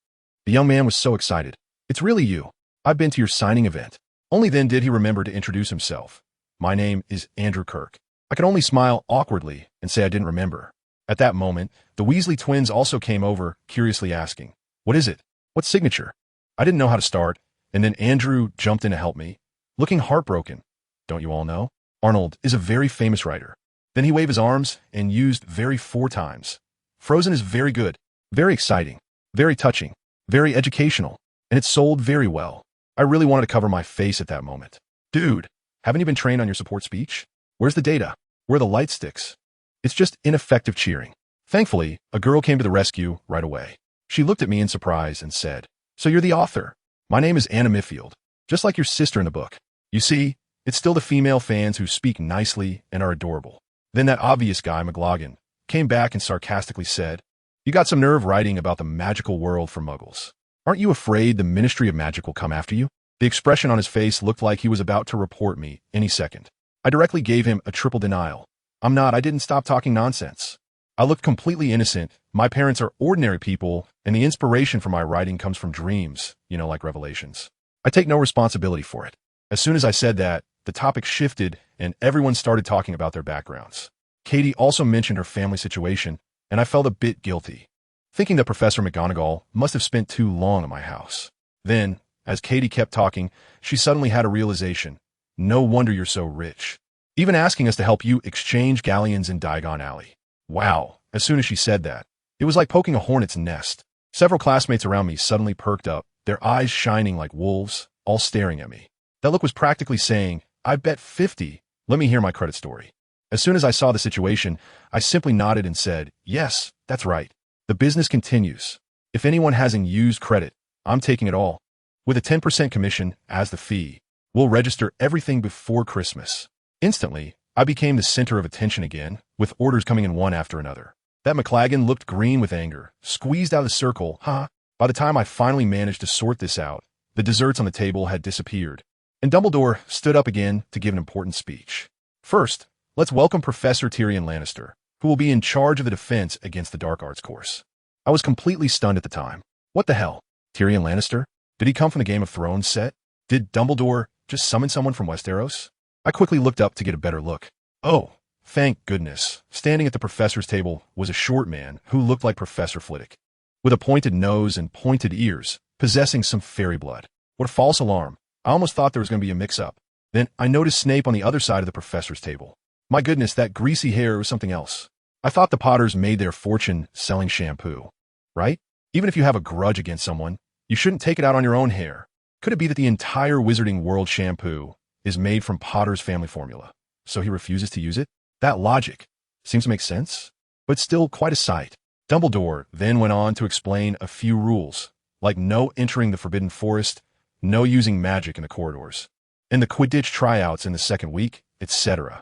The young man was so excited. It's really you. I've been to your signing event. Only then did he remember to introduce himself. My name is Andrew Kirk. I could only smile awkwardly and say I didn't remember. At that moment, the Weasley twins also came over, curiously asking, what is it? What signature? I didn't know how to start, and then Andrew jumped in to help me, looking heartbroken. Don't you all know? Arnold is a very famous writer. Then he waved his arms and used very 4 times. Frozen is very good, very exciting, very touching, very educational, and it sold very well. I really wanted to cover my face at that moment. Dude, haven't you been trained on your support speech? Where's the data? Where are the light sticks? It's just ineffective cheering. Thankfully, a girl came to the rescue right away. She looked at me in surprise and said, so you're the author. My name is Anna Miffield, just like your sister in the book. You see, it's still the female fans who speak nicely and are adorable. Then that obvious guy, McLaughlin, came back and sarcastically said, you got some nerve writing about the magical world for muggles. Aren't you afraid the Ministry of Magic will come after you? The expression on his face looked like he was about to report me any second. I directly gave him a triple denial. I'm not, I didn't stop talking nonsense. I looked completely innocent. My parents are ordinary people, and the inspiration for my writing comes from dreams, like revelations. I take no responsibility for it. As soon as I said that, the topic shifted, and everyone started talking about their backgrounds. Katie also mentioned her family situation, and I felt a bit guilty, thinking that Professor McGonagall must have spent too long at my house. Then, as Katie kept talking, she suddenly had a realization. No wonder you're so rich. Even asking us to help you exchange galleons in Diagon Alley. Wow, as soon as she said that, it was like poking a hornet's nest. Several classmates around me suddenly perked up, their eyes shining like wolves, all staring at me. That look was practically saying, I bet 50, let me hear my credit story. As soon as I saw the situation, I simply nodded and said, yes, that's right. The business continues. If anyone hasn't used credit, I'm taking it all. With a 10% commission as the fee, we'll register everything before Christmas. Instantly, I became the center of attention again, with orders coming in one after another. That McLagan looked green with anger, squeezed out of the circle, By the time I finally managed to sort this out, the desserts on the table had disappeared, and Dumbledore stood up again to give an important speech. First, let's welcome Professor Tyrion Lannister, who will be in charge of the defense against the Dark Arts course. I was completely stunned at the time. What the hell? Tyrion Lannister? Did he come from the Game of Thrones set? Did Dumbledore just summon someone from Westeros? I quickly looked up to get a better look. Oh, thank goodness. Standing at the professor's table was a short man who looked like Professor Flitwick, with a pointed nose and pointed ears, possessing some fairy blood. What a false alarm. I almost thought there was going to be a mix-up. Then I noticed Snape on the other side of the professor's table. My goodness, that greasy hair was something else. I thought the Potters made their fortune selling shampoo, right? Even if you have a grudge against someone, you shouldn't take it out on your own hair. Could it be that the entire Wizarding World shampoo is made from Potter's family formula, so he refuses to use it? That logic seems to make sense, but still quite a sight. Dumbledore then went on to explain a few rules, like no entering the Forbidden Forest, no using magic in the corridors, and the Quidditch tryouts in the second week, etc.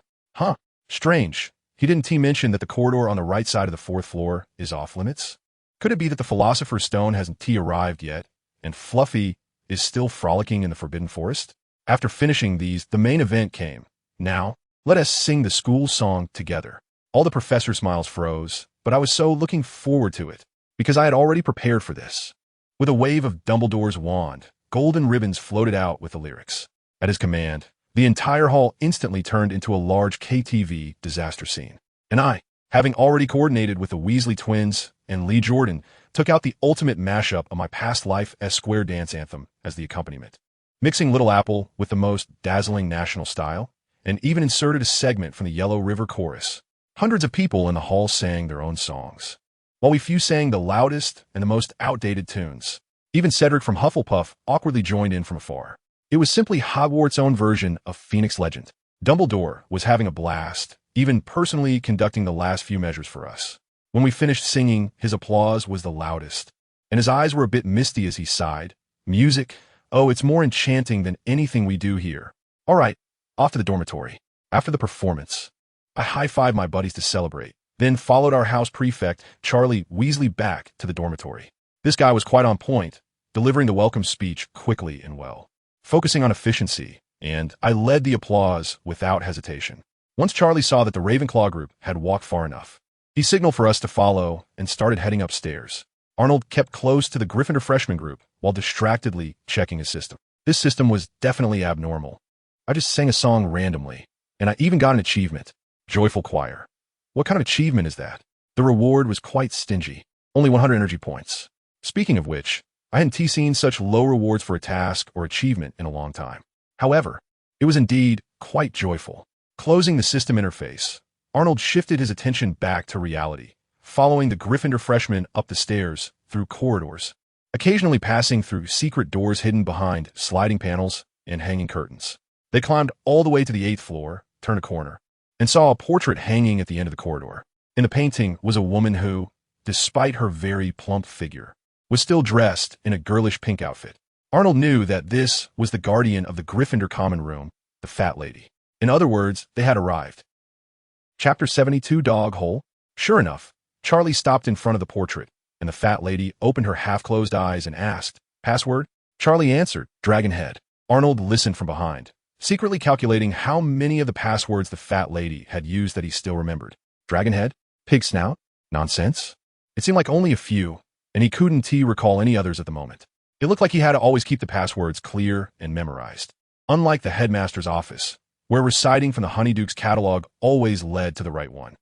Strange. He didn't mention that the corridor on the right side of the 4th floor is off limits? Could it be that the Philosopher's Stone hasn't arrived yet, and Fluffy is still frolicking in the Forbidden Forest? After finishing these, the main event came. Now, let us sing the school song together. All the professor smiles froze, but I was so looking forward to it, because I had already prepared for this. With a wave of Dumbledore's wand, golden ribbons floated out with the lyrics. At his command, the entire hall instantly turned into a large KTV disaster scene. And I, having already coordinated with the Weasley twins and Lee Jordan, took out the ultimate mashup of my past life S-Square dance anthem as the accompaniment, mixing Little Apple with the most dazzling national style, and even inserted a segment from the Yellow River chorus. Hundreds of people in the hall sang their own songs, while we few sang the loudest and the most outdated tunes. Even Cedric from Hufflepuff awkwardly joined in from afar. It was simply Hogwarts' own version of Phoenix Legend. Dumbledore was having a blast, even personally conducting the last few measures for us. When we finished singing, his applause was the loudest, and his eyes were a bit misty as he sighed. Music, oh, it's more enchanting than anything we do here. All right, off to the dormitory. After the performance, I high-fived my buddies to celebrate, then followed our house prefect, Charlie Weasley, back to the dormitory. This guy was quite on point, delivering the welcome speech quickly and well, focusing on efficiency, and I led the applause without hesitation. Once Charlie saw that the Ravenclaw group had walked far enough, he signaled for us to follow and started heading upstairs. Arnold kept close to the Gryffindor freshman group while distractedly checking his system. This system was definitely abnormal. I just sang a song randomly, and I even got an achievement. Joyful Choir. What kind of achievement is that? The reward was quite stingy. Only 100 energy points. Speaking of which, I hadn't seen such low rewards for a task or achievement in a long time. However, it was indeed quite joyful. Closing the system interface, Arnold shifted his attention back to reality, following the Gryffindor freshmen up the stairs, through corridors, occasionally passing through secret doors hidden behind sliding panels and hanging curtains. They climbed all the way to the 8th floor, turned a corner, and saw a portrait hanging at the end of the corridor. In the painting was a woman who, despite her very plump figure, was still dressed in a girlish pink outfit. Arnold knew that this was the guardian of the Gryffindor common room, the Fat Lady. In other words, they had arrived. Chapter 72, Dog Hole. Sure enough, Charlie stopped in front of the portrait, and the Fat Lady opened her half-closed eyes and asked, "Password?" Charlie answered, "Dragonhead." Arnold listened from behind, secretly calculating how many of the passwords the Fat Lady had used that he still remembered. Dragonhead? Pig snout? Nonsense? It seemed like only a few, and he couldn't recall any others at the moment. It looked like he had to always keep the passwords clear and memorized. Unlike the headmaster's office, where reciting from the Honeyduke's catalog always led to the right one.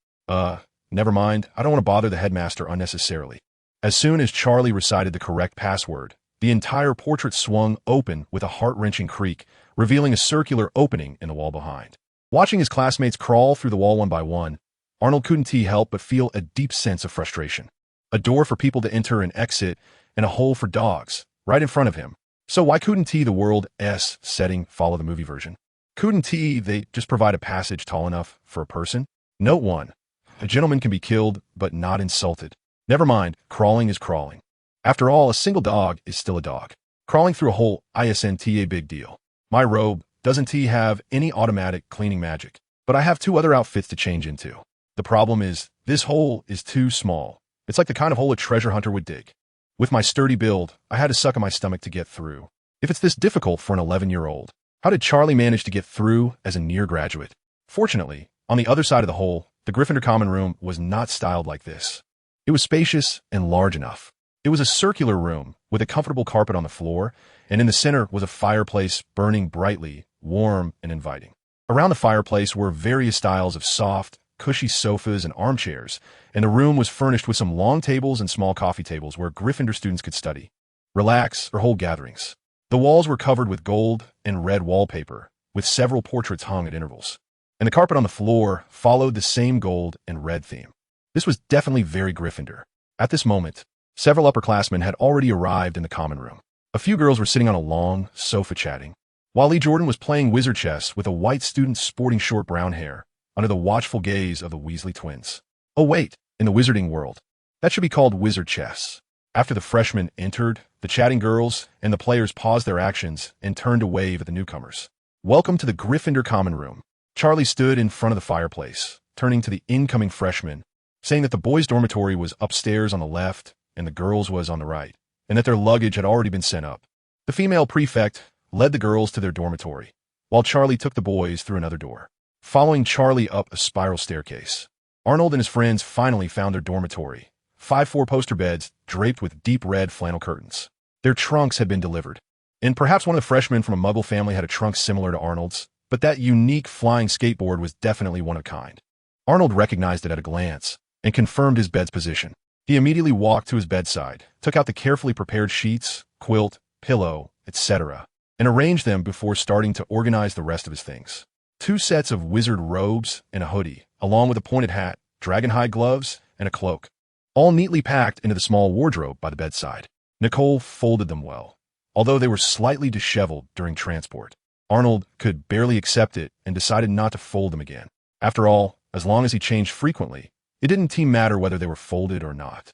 Never mind, I don't want to bother the headmaster unnecessarily. As soon as Charlie recited the correct password, the entire portrait swung open with a heart-wrenching creak, revealing a circular opening in the wall behind. Watching his classmates crawl through the wall one by one, Arnold couldn't help but feel a deep sense of frustration. A door for people to enter and exit, and a hole for dogs, right in front of him. So why couldn't the World S setting follow the movie version? Couldn't they just provide a passage tall enough for a person? Note 1. A gentleman can be killed, but not insulted. Never mind, crawling is crawling. After all, a single dog is still a dog. Crawling through a hole isn't a big deal. My robe doesn't have any automatic cleaning magic, but I have 2 other outfits to change into. The problem is, this hole is too small. It's like the kind of hole a treasure hunter would dig. With my sturdy build, I had to suck in my stomach to get through. If it's this difficult for an 11-year-old, how did Charlie manage to get through as a near graduate? Fortunately, on the other side of the hole, the Gryffindor common room was not styled like this. It was spacious and large enough. It was a circular room with a comfortable carpet on the floor, and in the center was a fireplace burning brightly, warm and inviting. Around the fireplace were various styles of soft, cushy sofas and armchairs, and the room was furnished with some long tables and small coffee tables where Gryffindor students could study, relax, or hold gatherings. The walls were covered with gold and red wallpaper, with several portraits hung at intervals, and the carpet on the floor followed the same gold and red theme. This was definitely very Gryffindor. At this moment, several upperclassmen had already arrived in the common room. A few girls were sitting on a long sofa chatting, while Lee Jordan was playing wizard chess with a white student sporting short brown hair under the watchful gaze of the Weasley twins. Oh wait, in the wizarding world, that should be called wizard chess. After the freshmen entered, the chatting girls and the players paused their actions and turned to wave at the newcomers. Welcome to the Gryffindor common room. Charlie stood in front of the fireplace, turning to the incoming freshmen, saying that the boys' dormitory was upstairs on the left and the girls' was on the right, and that their luggage had already been sent up. The female prefect led the girls to their dormitory, while Charlie took the boys through another door. Following Charlie up a spiral staircase, Arnold and his friends finally found their dormitory, 5 4-poster beds draped with deep red flannel curtains. Their trunks had been delivered, and perhaps one of the freshmen from a Muggle family had a trunk similar to Arnold's, but that unique flying skateboard was definitely one of a kind. Arnold recognized it at a glance and confirmed his bed's position. He immediately walked to his bedside, took out the carefully prepared sheets, quilt, pillow, etc., and arranged them before starting to organize the rest of his things. 2 sets of wizard robes and a hoodie, along with a pointed hat, dragonhide gloves, and a cloak, all neatly packed into the small wardrobe by the bedside. Nicole folded them well, although they were slightly disheveled during transport. Arnold could barely accept it and decided not to fold them again. After all, as long as he changed frequently, it didn't matter whether they were folded or not.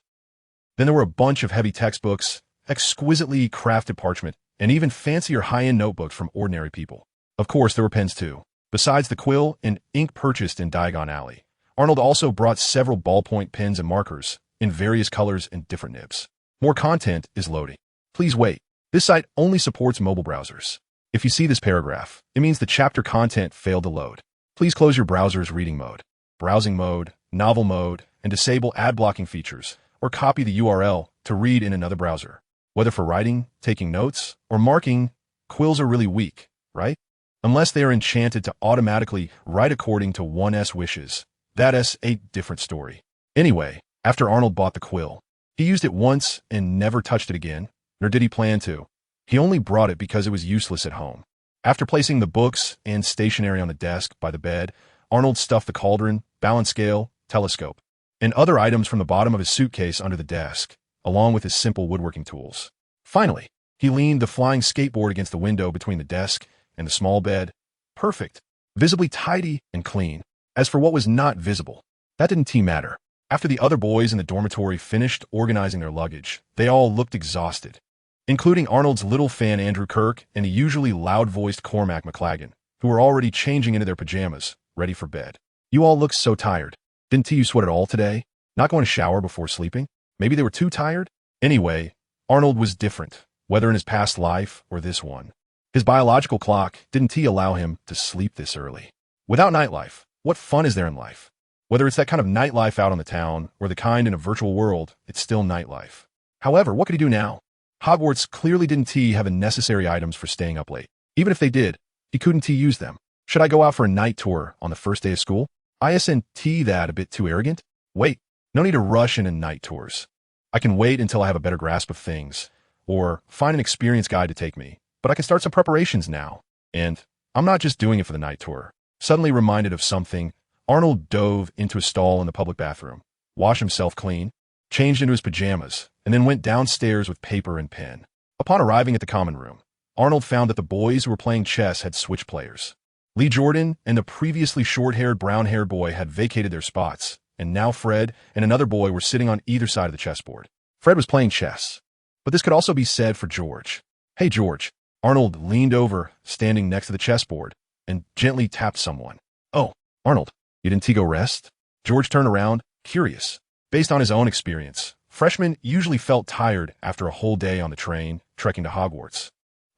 Then there were a bunch of heavy textbooks, exquisitely crafted parchment, and even fancier high-end notebooks from ordinary people. Of course, there were pens too. Besides the quill and ink purchased in Diagon Alley, Arnold also brought several ballpoint pens and markers in various colors and different nibs. More content is loading. Please wait. This site only supports mobile browsers. If you see this paragraph, it means the chapter content failed to load. Please close your browser's reading mode, browsing mode, novel mode, and disable ad blocking features, or copy the URL to read in another browser. Whether for writing, taking notes, or marking, quills are really weak, right? Unless they are enchanted to automatically write according to one's wishes. That's a different story. Anyway, after Arnold bought the quill, he used it once and never touched it again, nor did he plan to. He only brought it because it was useless at home. After placing the books and stationery on the desk by the bed, Arnold stuffed the cauldron, balance scale, telescope, and other items from the bottom of his suitcase under the desk, along with his simple woodworking tools. Finally, he leaned the flying skateboard against the window between the desk and the small bed. Perfect. Visibly tidy and clean. As for what was not visible, that didn't matter. After the other boys in the dormitory finished organizing their luggage, they all looked exhausted, including Arnold's little fan Andrew Kirk and the usually loud-voiced Cormac McLagan, who were already changing into their pajamas, ready for bed. You all looked so tired. Didn't you sweat at all today? Not going to shower before sleeping? Maybe they were too tired? Anyway, Arnold was different, whether in his past life or this one. His biological clock didn't allow him to sleep this early. Without nightlife, what fun is there in life? Whether it's that kind of nightlife out on the town or the kind in a virtual world, it's still nightlife. However, what could he do now? Hogwarts clearly didn't have the necessary items for staying up late. Even if they did, he couldn't use them. Should I go out for a night tour on the first day of school? Isn't that a bit too arrogant? Wait, no need to rush into night tours. I can wait until I have a better grasp of things, or find an experienced guide to take me. But I can start some preparations now. And I'm not just doing it for the night tour. Suddenly reminded of something, Arnold dove into a stall in the public bathroom, washed himself clean, changed into his pajamas, and then went downstairs with paper and pen. Upon arriving at the common room, Arnold found that the boys who were playing chess had switched players. Lee Jordan and the previously short-haired, brown-haired boy had vacated their spots, and now Fred and another boy were sitting on either side of the chessboard. Fred was playing chess, but this could also be said for George. Hey, George. Arnold leaned over, standing next to the chessboard, and gently tapped someone. Oh, Arnold, you didn't go rest? George turned around, curious. Based on his own experience, freshmen usually felt tired after a whole day on the train, trekking to Hogwarts.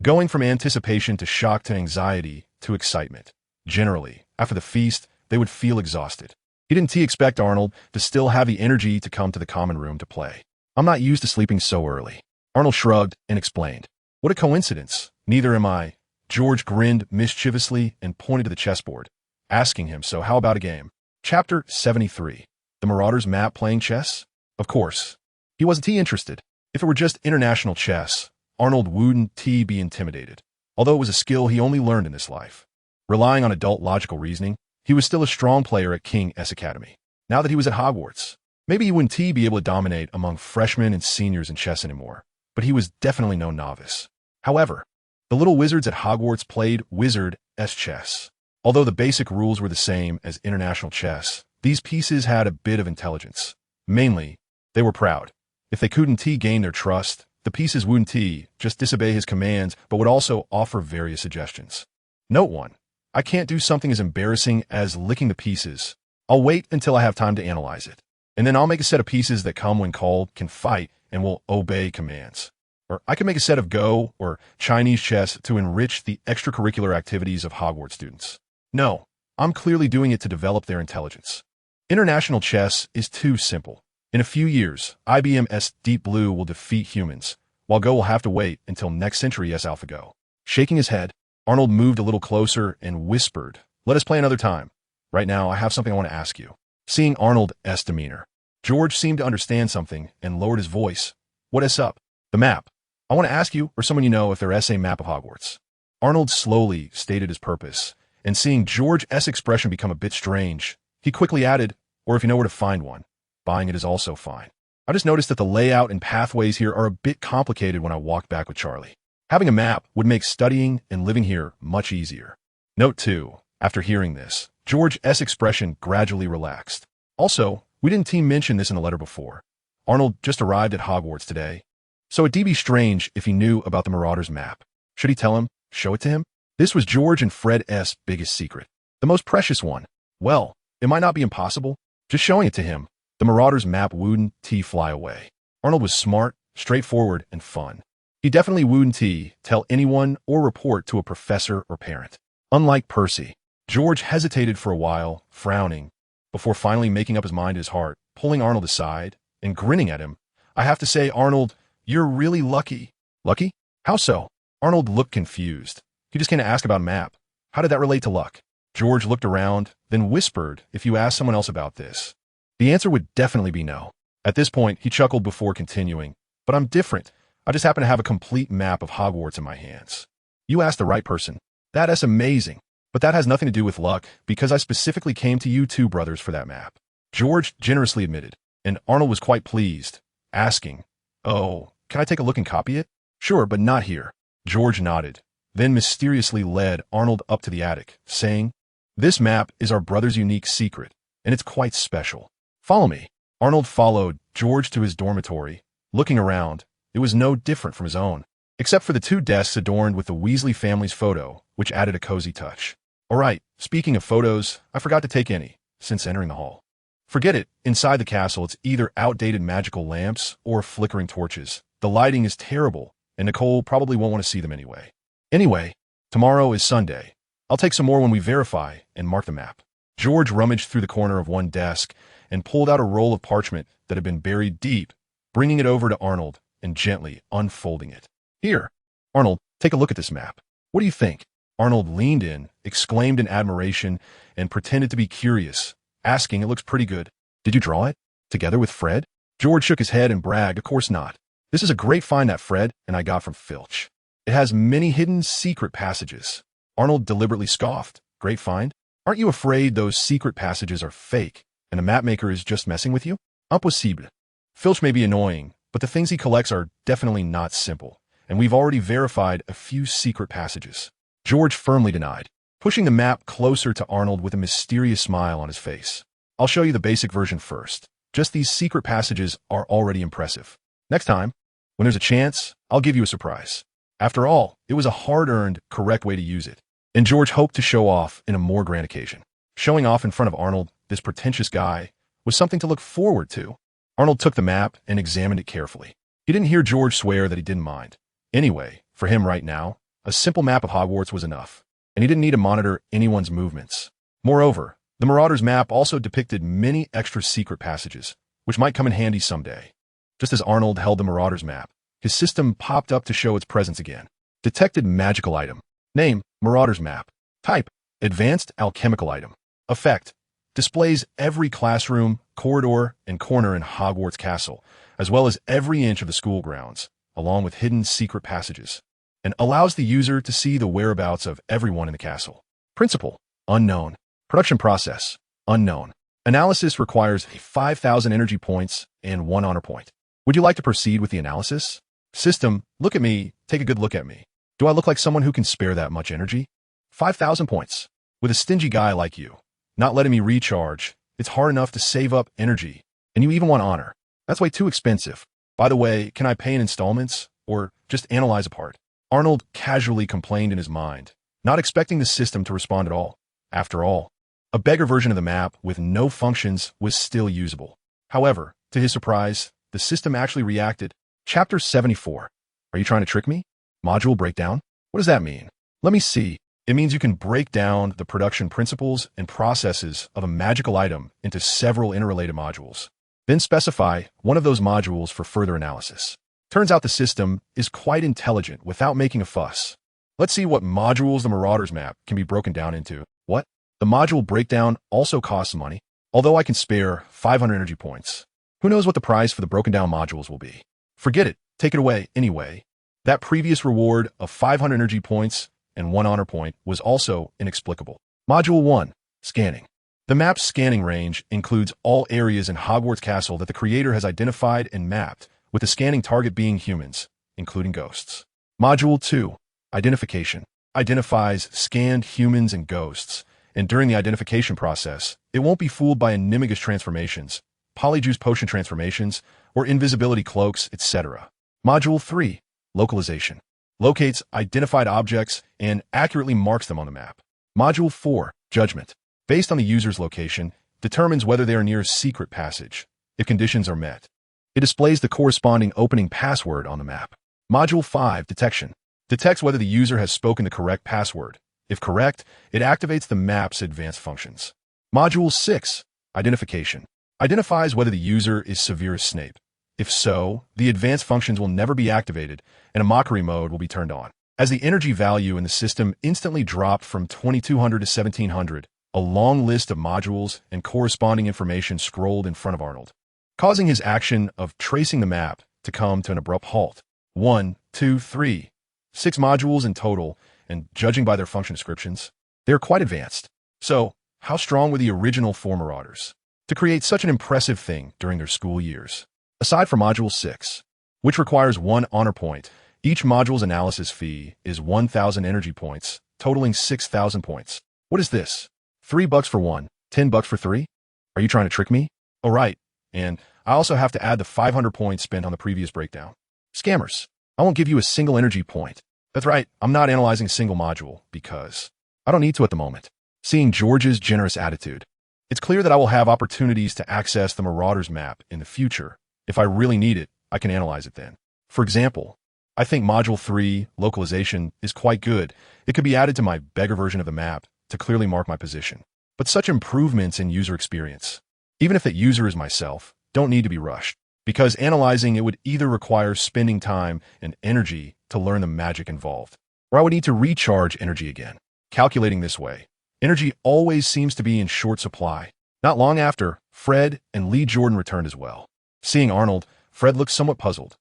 Going from anticipation to shock to anxiety to excitement. Generally, after the feast, they would feel exhausted. He didn't expect Arnold to still have the energy to come to the common room to play. I'm not used to sleeping so early. Arnold shrugged and explained. What a coincidence. Neither am I. George grinned mischievously and pointed to the chessboard, asking him, so how about a game? Chapter 73. The Marauder's map playing chess? Of course. He wasn't interested. If it were just international chess, Arnold wouldn't be intimidated, although it was a skill he only learned in this life. Relying on adult logical reasoning, he was still a strong player at King S Academy. Now that he was at Hogwarts, maybe he wouldn't be able to dominate among freshmen and seniors in chess anymore, but he was definitely no novice. However, the little wizards at Hogwarts played Wizard-S chess. Although the basic rules were the same as international chess, these pieces had a bit of intelligence. Mainly, they were proud. If they couldn't gain their trust, the pieces wouldn't just disobey his commands, but would also offer various suggestions. Note 1. I can't do something as embarrassing as licking the pieces. I'll wait until I have time to analyze it. And then I'll make a set of pieces that come when called, can fight, and will obey commands. Or I can make a set of Go or Chinese chess to enrich the extracurricular activities of Hogwarts students. No, I'm clearly doing it to develop their intelligence. International chess is too simple. In a few years, IBM's Deep Blue will defeat humans, while Go will have to wait until next century's AlphaGo. Shaking his head, Arnold moved a little closer and whispered, let us play another time. Right now, I have something I want to ask you. Seeing Arnold's demeanor, George seemed to understand something and lowered his voice. What is up? The map. I want to ask you or someone you know if there is a map of Hogwarts. Arnold slowly stated his purpose, and seeing George's expression become a bit strange, he quickly added, or if you know where to find one, buying it is also fine. I just noticed that the layout and pathways here are a bit complicated when I walked back with Charlie. Having a map would make studying and living here much easier. Note 2. After hearing this, George's expression gradually relaxed. Also, we didn't mention this in the letter before. Arnold just arrived at Hogwarts today, so it'd be strange if he knew about the Marauder's map. Should he tell him? Show it to him? This was George and Fred's biggest secret. The most precious one. Well, it might not be impossible. Just showing it to him, the Marauder's map wouldn't fly away. Arnold was smart, straightforward, and fun. He definitely wouldn't tell anyone or report to a professor or parent. Unlike Percy, George hesitated for a while, frowning, before finally making up his mind in his heart, pulling Arnold aside and grinning at him. I have to say, Arnold, you're really lucky. Lucky? How so? Arnold looked confused. He just came to ask about a map. How did that relate to luck? George looked around, then whispered if you asked someone else about this. The answer would definitely be no. At this point, he chuckled before continuing. But I'm different. I just happen to have a complete map of Hogwarts in my hands. You asked the right person. That's amazing. But that has nothing to do with luck, because I specifically came to you two brothers for that map. George generously admitted, and Arnold was quite pleased, asking, Oh, can I take a look and copy it? Sure, but not here. George nodded, then mysteriously led Arnold up to the attic, saying, This map is our brother's unique secret, and it's quite special. Follow me. Arnold followed George to his dormitory. Looking around, it was no different from his own, except for the two desks adorned with the Weasley family's photo, which added a cozy touch. All right, speaking of photos, I forgot to take any, since entering the hall. Forget it, inside the castle it's either outdated magical lamps or flickering torches. The lighting is terrible, and Nicole probably won't want to see them anyway. Anyway, tomorrow is Sunday. I'll take some more when we verify and mark the map. George rummaged through the corner of one desk and pulled out a roll of parchment that had been buried deep, bringing it over to Arnold and gently unfolding it. Here, Arnold, take a look at this map. What do you think? Arnold leaned in, exclaimed in admiration, and pretended to be curious, asking, It looks pretty good. Did you draw it? Together with Fred? George shook his head and bragged, Of course not. This is a great find that Fred and I got from Filch. It has many hidden secret passages. Arnold deliberately scoffed. Great find? Aren't you afraid those secret passages are fake, and the mapmaker is just messing with you? Impossible. Filch may be annoying, but the things he collects are definitely not simple, and we've already verified a few secret passages. George firmly denied, pushing the map closer to Arnold with a mysterious smile on his face. I'll show you the basic version first. Just these secret passages are already impressive. Next time, when there's a chance, I'll give you a surprise. After all, it was a hard-earned, correct way to use it, and George hoped to show off in a more grand occasion. Showing off in front of Arnold, this pretentious guy, was something to look forward to. Arnold took the map and examined it carefully. He didn't hear George swear that he didn't mind. Anyway, for him right now, a simple map of Hogwarts was enough, and he didn't need to monitor anyone's movements. Moreover, the Marauder's map also depicted many extra secret passages, which might come in handy someday. Just as Arnold held the Marauder's map, his system popped up to show its presence again. Detected magical item. Name, Marauder's map. Type, advanced alchemical item. Effect, displays every classroom, corridor, and corner in Hogwarts Castle, as well as every inch of the school grounds, along with hidden secret passages, and allows the user to see the whereabouts of everyone in the castle. Principle, unknown. Production process, unknown. Analysis requires 5,000 energy points and 1 honor point. Would you like to proceed with the analysis? System, look at me, take a good look at me. Do I look like someone who can spare that much energy? 5,000 points. With a stingy guy like you, not letting me recharge, it's hard enough to save up energy, and you even want honor. That's way too expensive. By the way, can I pay in installments, or just analyze a part? Arnold casually complained in his mind, not expecting the system to respond at all. After all, a beggar version of the map with no functions was still usable. However, to his surprise, the system actually reacted. Chapter 74. Are you trying to trick me? Module breakdown? What does that mean? Let me see. It means you can break down the production principles and processes of a magical item into several interrelated modules. Then specify one of those modules for further analysis. Turns out the system is quite intelligent without making a fuss. Let's see what modules the Marauder's map can be broken down into. What? The module breakdown also costs money, although I can spare 500 energy points. Who knows what the price for the broken down modules will be? Forget it. Take it away anyway. That previous reward of 500 energy points and 1 honor point was also inexplicable. Module 1. Scanning. The map's scanning range includes all areas in Hogwarts Castle that the creator has identified and mapped, with the scanning target being humans, including ghosts. Module 2. Identification. Identifies scanned humans and ghosts, and during the identification process, it won't be fooled by animagus transformations, polyjuice potion transformations, or invisibility cloaks, etc. Module 3. Localization. Locates identified objects and accurately marks them on the map. Module 4. Judgment. Based on the user's location, determines whether they are near a secret passage. If conditions are met, it displays the corresponding opening password on the map. Module 5. Detection. Detects whether the user has spoken the correct password. If correct, it activates the map's advanced functions. Module 6. Identification. Identifies whether the user is Severus Snape. If so, the advanced functions will never be activated, and a mockery mode will be turned on. As the energy value in the system instantly dropped from 2200 to 1700, a long list of modules and corresponding information scrolled in front of Arnold, causing his action of tracing the map to come to an abrupt halt. 1, 2, 3, 6 modules in total, and judging by their function descriptions, they are quite advanced. So, how strong were the original 4 Marauders to create such an impressive thing during their school years? Aside from Module 6, which requires 1 honor point, each module's analysis fee is 1,000 energy points, totaling 6,000 points. What is this? $3 for 1, $10 for 3? Are you trying to trick me? Oh, right. And I also have to add the 500 points spent on the previous breakdown. Scammers. I won't give you a single energy point. That's right, I'm not analyzing a single module, because I don't need to at the moment. Seeing George's generous attitude, it's clear that I will have opportunities to access the Marauders map in the future. If I really need it, I can analyze it then. For example, I think Module 3, Localization, is quite good. It could be added to my beggar version of the map to clearly mark my position. But such improvements in user experience, even if that user is myself, don't need to be rushed, because analyzing it would either require spending time and energy to learn the magic involved, or I would need to recharge energy again. Calculating this way, energy always seems to be in short supply. Not long after, Fred and Lee Jordan returned as well. Seeing Arnold, Fred looked somewhat puzzled.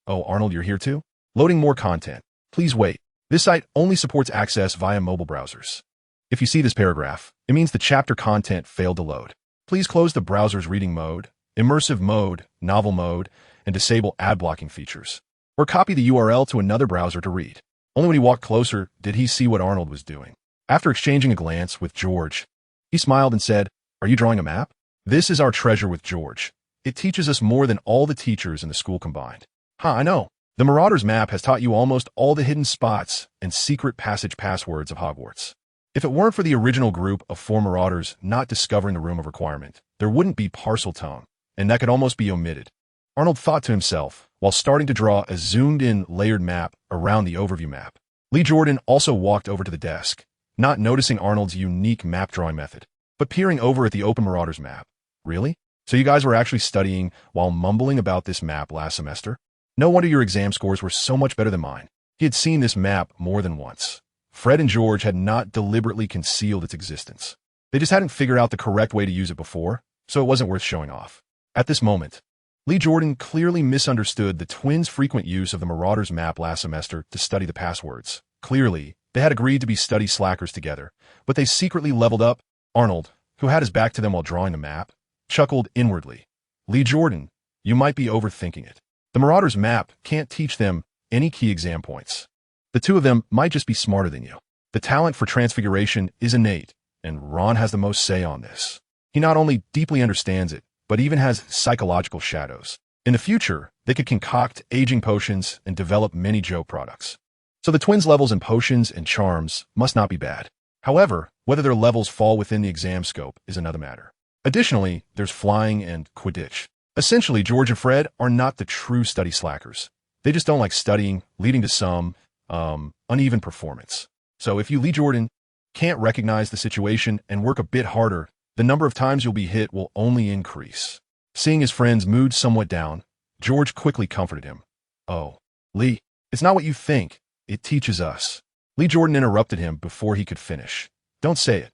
Oh, Arnold, you're here too? Loading more content. Please wait. This site only supports access via mobile browsers. If you see this paragraph, it means the chapter content failed to load. Please close the browser's reading mode, immersive mode, novel mode, and disable ad blocking features. Or copy the URL to another browser to read. Only when he walked closer did he see what Arnold was doing. After exchanging a glance with George, he smiled and said, "Are you drawing a map? This is our treasure with George. It teaches us more than all the teachers in the school combined." I know. The Marauders map has taught you almost all the hidden spots and secret passage passwords of Hogwarts. If it weren't for the original group of 4 Marauders not discovering the Room of Requirement, there wouldn't be Parseltongue, and that could almost be omitted. Arnold thought to himself, while starting to draw a zoomed-in layered map around the overview map. Lee Jordan also walked over to the desk, not noticing Arnold's unique map drawing method, but peering over at the open Marauders map. Really? So you guys were actually studying while mumbling about this map last semester? No wonder your exam scores were so much better than mine. He had seen this map more than once. Fred and George had not deliberately concealed its existence. They just hadn't figured out the correct way to use it before, so it wasn't worth showing off. At this moment, Lee Jordan clearly misunderstood the twins' frequent use of the Marauders map last semester to study the passwords. Clearly, they had agreed to be study slackers together, but they secretly leveled up. Arnold, who had his back to them while drawing the map, chuckled inwardly. Lee Jordan, you might be overthinking it. The Marauders map can't teach them any key exam points. The two of them might just be smarter than you. The talent for transfiguration is innate, and Ron has the most say on this. He not only deeply understands it, but even has psychological shadows. In the future, they could concoct aging potions and develop many joke products. So the twins' levels in potions and charms must not be bad. However, whether their levels fall within the exam scope is another matter. Additionally, there's flying and Quidditch. Essentially, George and Fred are not the true study slackers. They just don't like studying, leading to some, uneven performance. So if you, Lee Jordan, can't recognize the situation and work a bit harder, the number of times you'll be hit will only increase. Seeing his friend's mood somewhat down, George quickly comforted him. Oh, Lee, it's not what you think. It teaches us. Lee Jordan interrupted him before he could finish. Don't say it.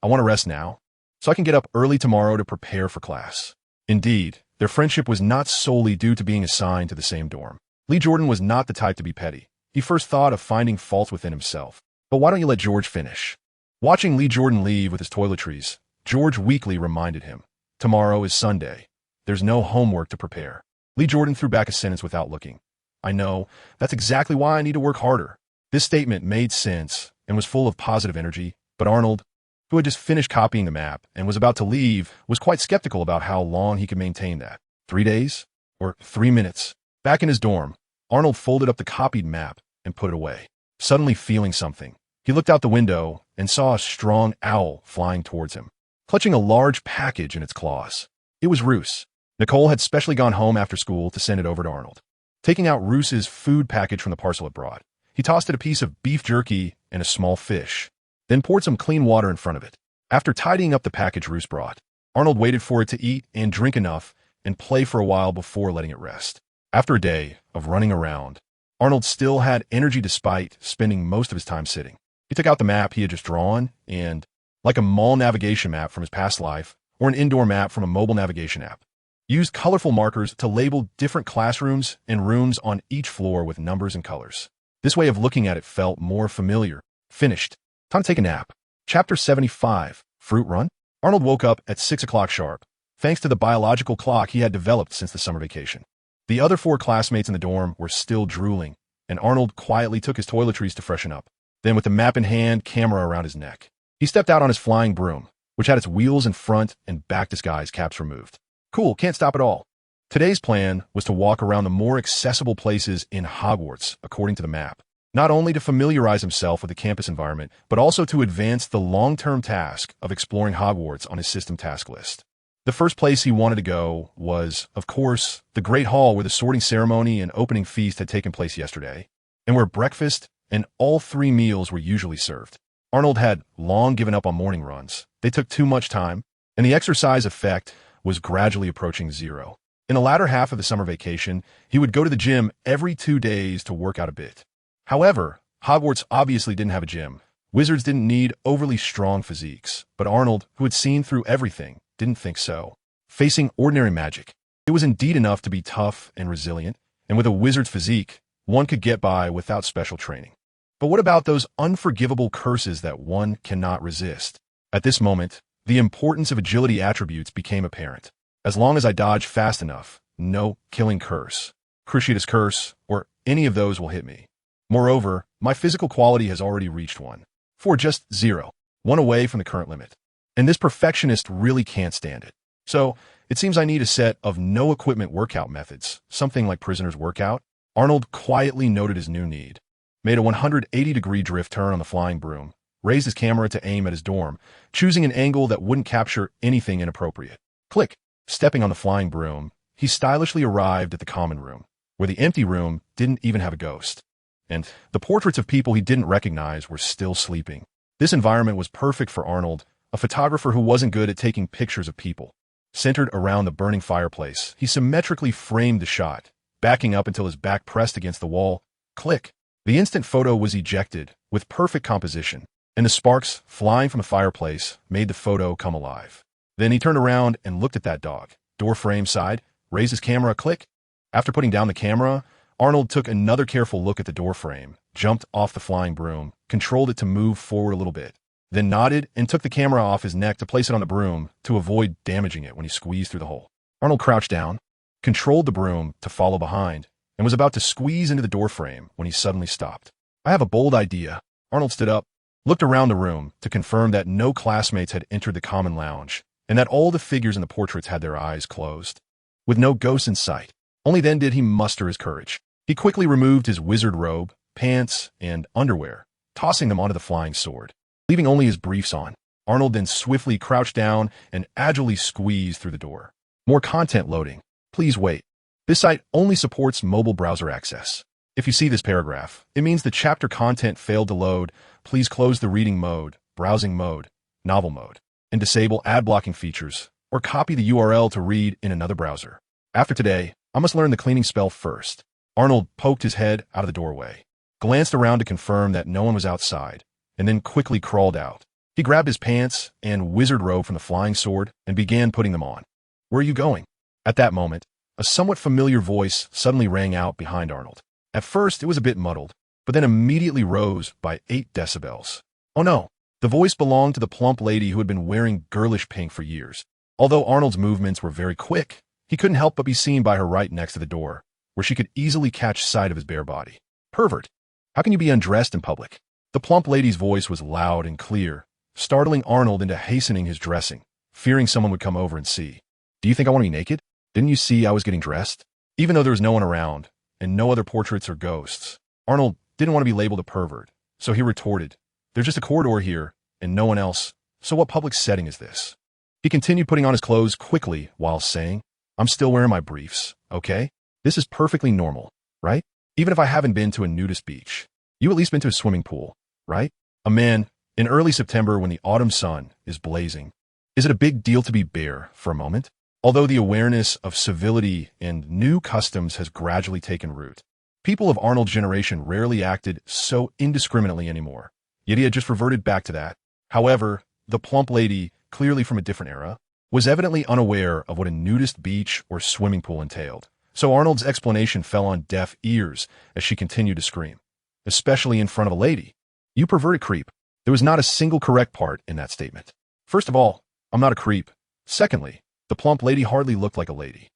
I want to rest now, so I can get up early tomorrow to prepare for class. Indeed, their friendship was not solely due to being assigned to the same dorm. Lee Jordan was not the type to be petty. He first thought of finding fault within himself. But why don't you let George finish? Watching Lee Jordan leave with his toiletries, George weakly reminded him, tomorrow is Sunday. There's no homework to prepare. Lee Jordan threw back a sentence without looking. I know. That's exactly why I need to work harder. This statement made sense and was full of positive energy, but Arnold, who had just finished copying the map and was about to leave, was quite skeptical about how long he could maintain that. 3 days? Or 3 minutes? Back in his dorm, Arnold folded up the copied map and put it away. Suddenly feeling something, he looked out the window and saw a strong owl flying towards him, clutching a large package in its claws. It was Roos. Nicole had specially gone home after school to send it over to Arnold. Taking out Roos's food package from the parcel it brought, he tossed it a piece of beef jerky and a small fish, then poured some clean water in front of it. After tidying up the package Roos brought, Arnold waited for it to eat and drink enough and play for a while before letting it rest. After a day of running around, Arnold still had energy despite spending most of his time sitting. He took out the map he had just drawn and, like a mall navigation map from his past life or an indoor map from a mobile navigation app, used colorful markers to label different classrooms and rooms on each floor with numbers and colors. This way of looking at it felt more familiar. Finished. Time to take a nap. Chapter 75, Fruit Run? Arnold woke up at 6 o'clock sharp, thanks to the biological clock he had developed since the summer vacation. The other 4 classmates in the dorm were still drooling, and Arnold quietly took his toiletries to freshen up. Then with the map in hand, camera around his neck, he stepped out on his flying broom, which had its wheels in front and back disguise caps removed. Cool, can't stop at all. Today's plan was to walk around the more accessible places in Hogwarts, according to the map, not only to familiarize himself with the campus environment, but also to advance the long-term task of exploring Hogwarts on his system task list. The first place he wanted to go was, of course, the Great Hall where the sorting ceremony and opening feast had taken place yesterday, and where breakfast and all 3 meals were usually served. Arnold had long given up on morning runs. They took too much time, and the exercise effect was gradually approaching zero. In the latter half of the summer vacation, he would go to the gym every 2 days to work out a bit. However, Hogwarts obviously didn't have a gym. Wizards didn't need overly strong physiques, but Arnold, who had seen through everything, didn't think so. Facing ordinary magic, it was indeed enough to be tough and resilient, and with a wizard's physique, one could get by without special training. But what about those unforgivable curses that one cannot resist? At this moment, the importance of agility attributes became apparent. As long as I dodge fast enough, no killing curse, Cruciatus curse, or any of those will hit me. Moreover, my physical quality has already reached 1. For just 0. 1 away from the current limit. And this perfectionist really can't stand it. So, it seems I need a set of no-equipment workout methods, something like Prisoner's Workout. Arnold quietly noted his new need, made a 180-degree drift turn on the flying broom, raised his camera to aim at his dorm, choosing an angle that wouldn't capture anything inappropriate. Click. Stepping on the flying broom, he stylishly arrived at the common room, where the empty room didn't even have a ghost. And the portraits of people he didn't recognize were still sleeping. This environment was perfect for Arnold, a photographer who wasn't good at taking pictures of people. Centered around the burning fireplace, he symmetrically framed the shot, backing up until his back pressed against the wall. Click. The instant photo was ejected, with perfect composition, and the sparks flying from the fireplace made the photo come alive. Then he turned around and looked at that dog. Door frame side, raised his camera. Click. After putting down the camera, Arnold took another careful look at the door frame, jumped off the flying broom, controlled it to move forward a little bit, then nodded and took the camera off his neck to place it on the broom to avoid damaging it when he squeezed through the hole. Arnold crouched down, controlled the broom to follow behind, and was about to squeeze into the door frame when he suddenly stopped. I have a bold idea. Arnold stood up, looked around the room to confirm that no classmates had entered the common lounge, and that all the figures in the portraits had their eyes closed. With no ghosts in sight, only then did he muster his courage. He quickly removed his wizard robe, pants, and underwear, tossing them onto the flying sword, leaving only his briefs on. Arnold then swiftly crouched down and agilely squeezed through the door. More content loading. Please wait. This site only supports mobile browser access. If you see this paragraph, it means the chapter content failed to load. Please close the reading mode, browsing mode, novel mode, and disable ad blocking features, or copy the URL to read in another browser. After today, I must learn the cleaning spell first. Arnold poked his head out of the doorway, glanced around to confirm that no one was outside, and then quickly crawled out. He grabbed his pants and wizard robe from the flying sword and began putting them on. Where are you going? At that moment, a somewhat familiar voice suddenly rang out behind Arnold. At first, it was a bit muddled, but then immediately rose by 8 decibels. Oh no, the voice belonged to the plump lady who had been wearing girlish pink for years. Although Arnold's movements were very quick, he couldn't help but be seen by her right next to the door, where where she could easily catch sight of his bare body. Pervert! How can you be undressed in public? The plump lady's voice was loud and clear, startling Arnold into hastening his dressing, fearing someone would come over and see. Do you think I want to be naked? Didn't you see I was getting dressed? Even though there was no one around, and no other portraits or ghosts, Arnold didn't want to be labeled a pervert, so he retorted, "There's just a corridor here, and no one else, so what public setting is this?" He continued putting on his clothes quickly while saying, "I'm still wearing my briefs, okay? This is perfectly normal, right? Even if I haven't been to a nudist beach. You at least been to a swimming pool, right? A man, in early September when the autumn sun is blazing. Is it a big deal to be bare for a moment?" Although the awareness of civility and new customs has gradually taken root, people of Arnold's generation rarely acted so indiscriminately anymore, yet he had just reverted back to that. However, the plump lady, clearly from a different era, was evidently unaware of what a nudist beach or swimming pool entailed, so Arnold's explanation fell on deaf ears as she continued to scream, especially in front of a lady. "You perverted creep." There was not a single correct part in that statement. First of all, I'm not a creep. Secondly, the plump lady hardly looked like a lady.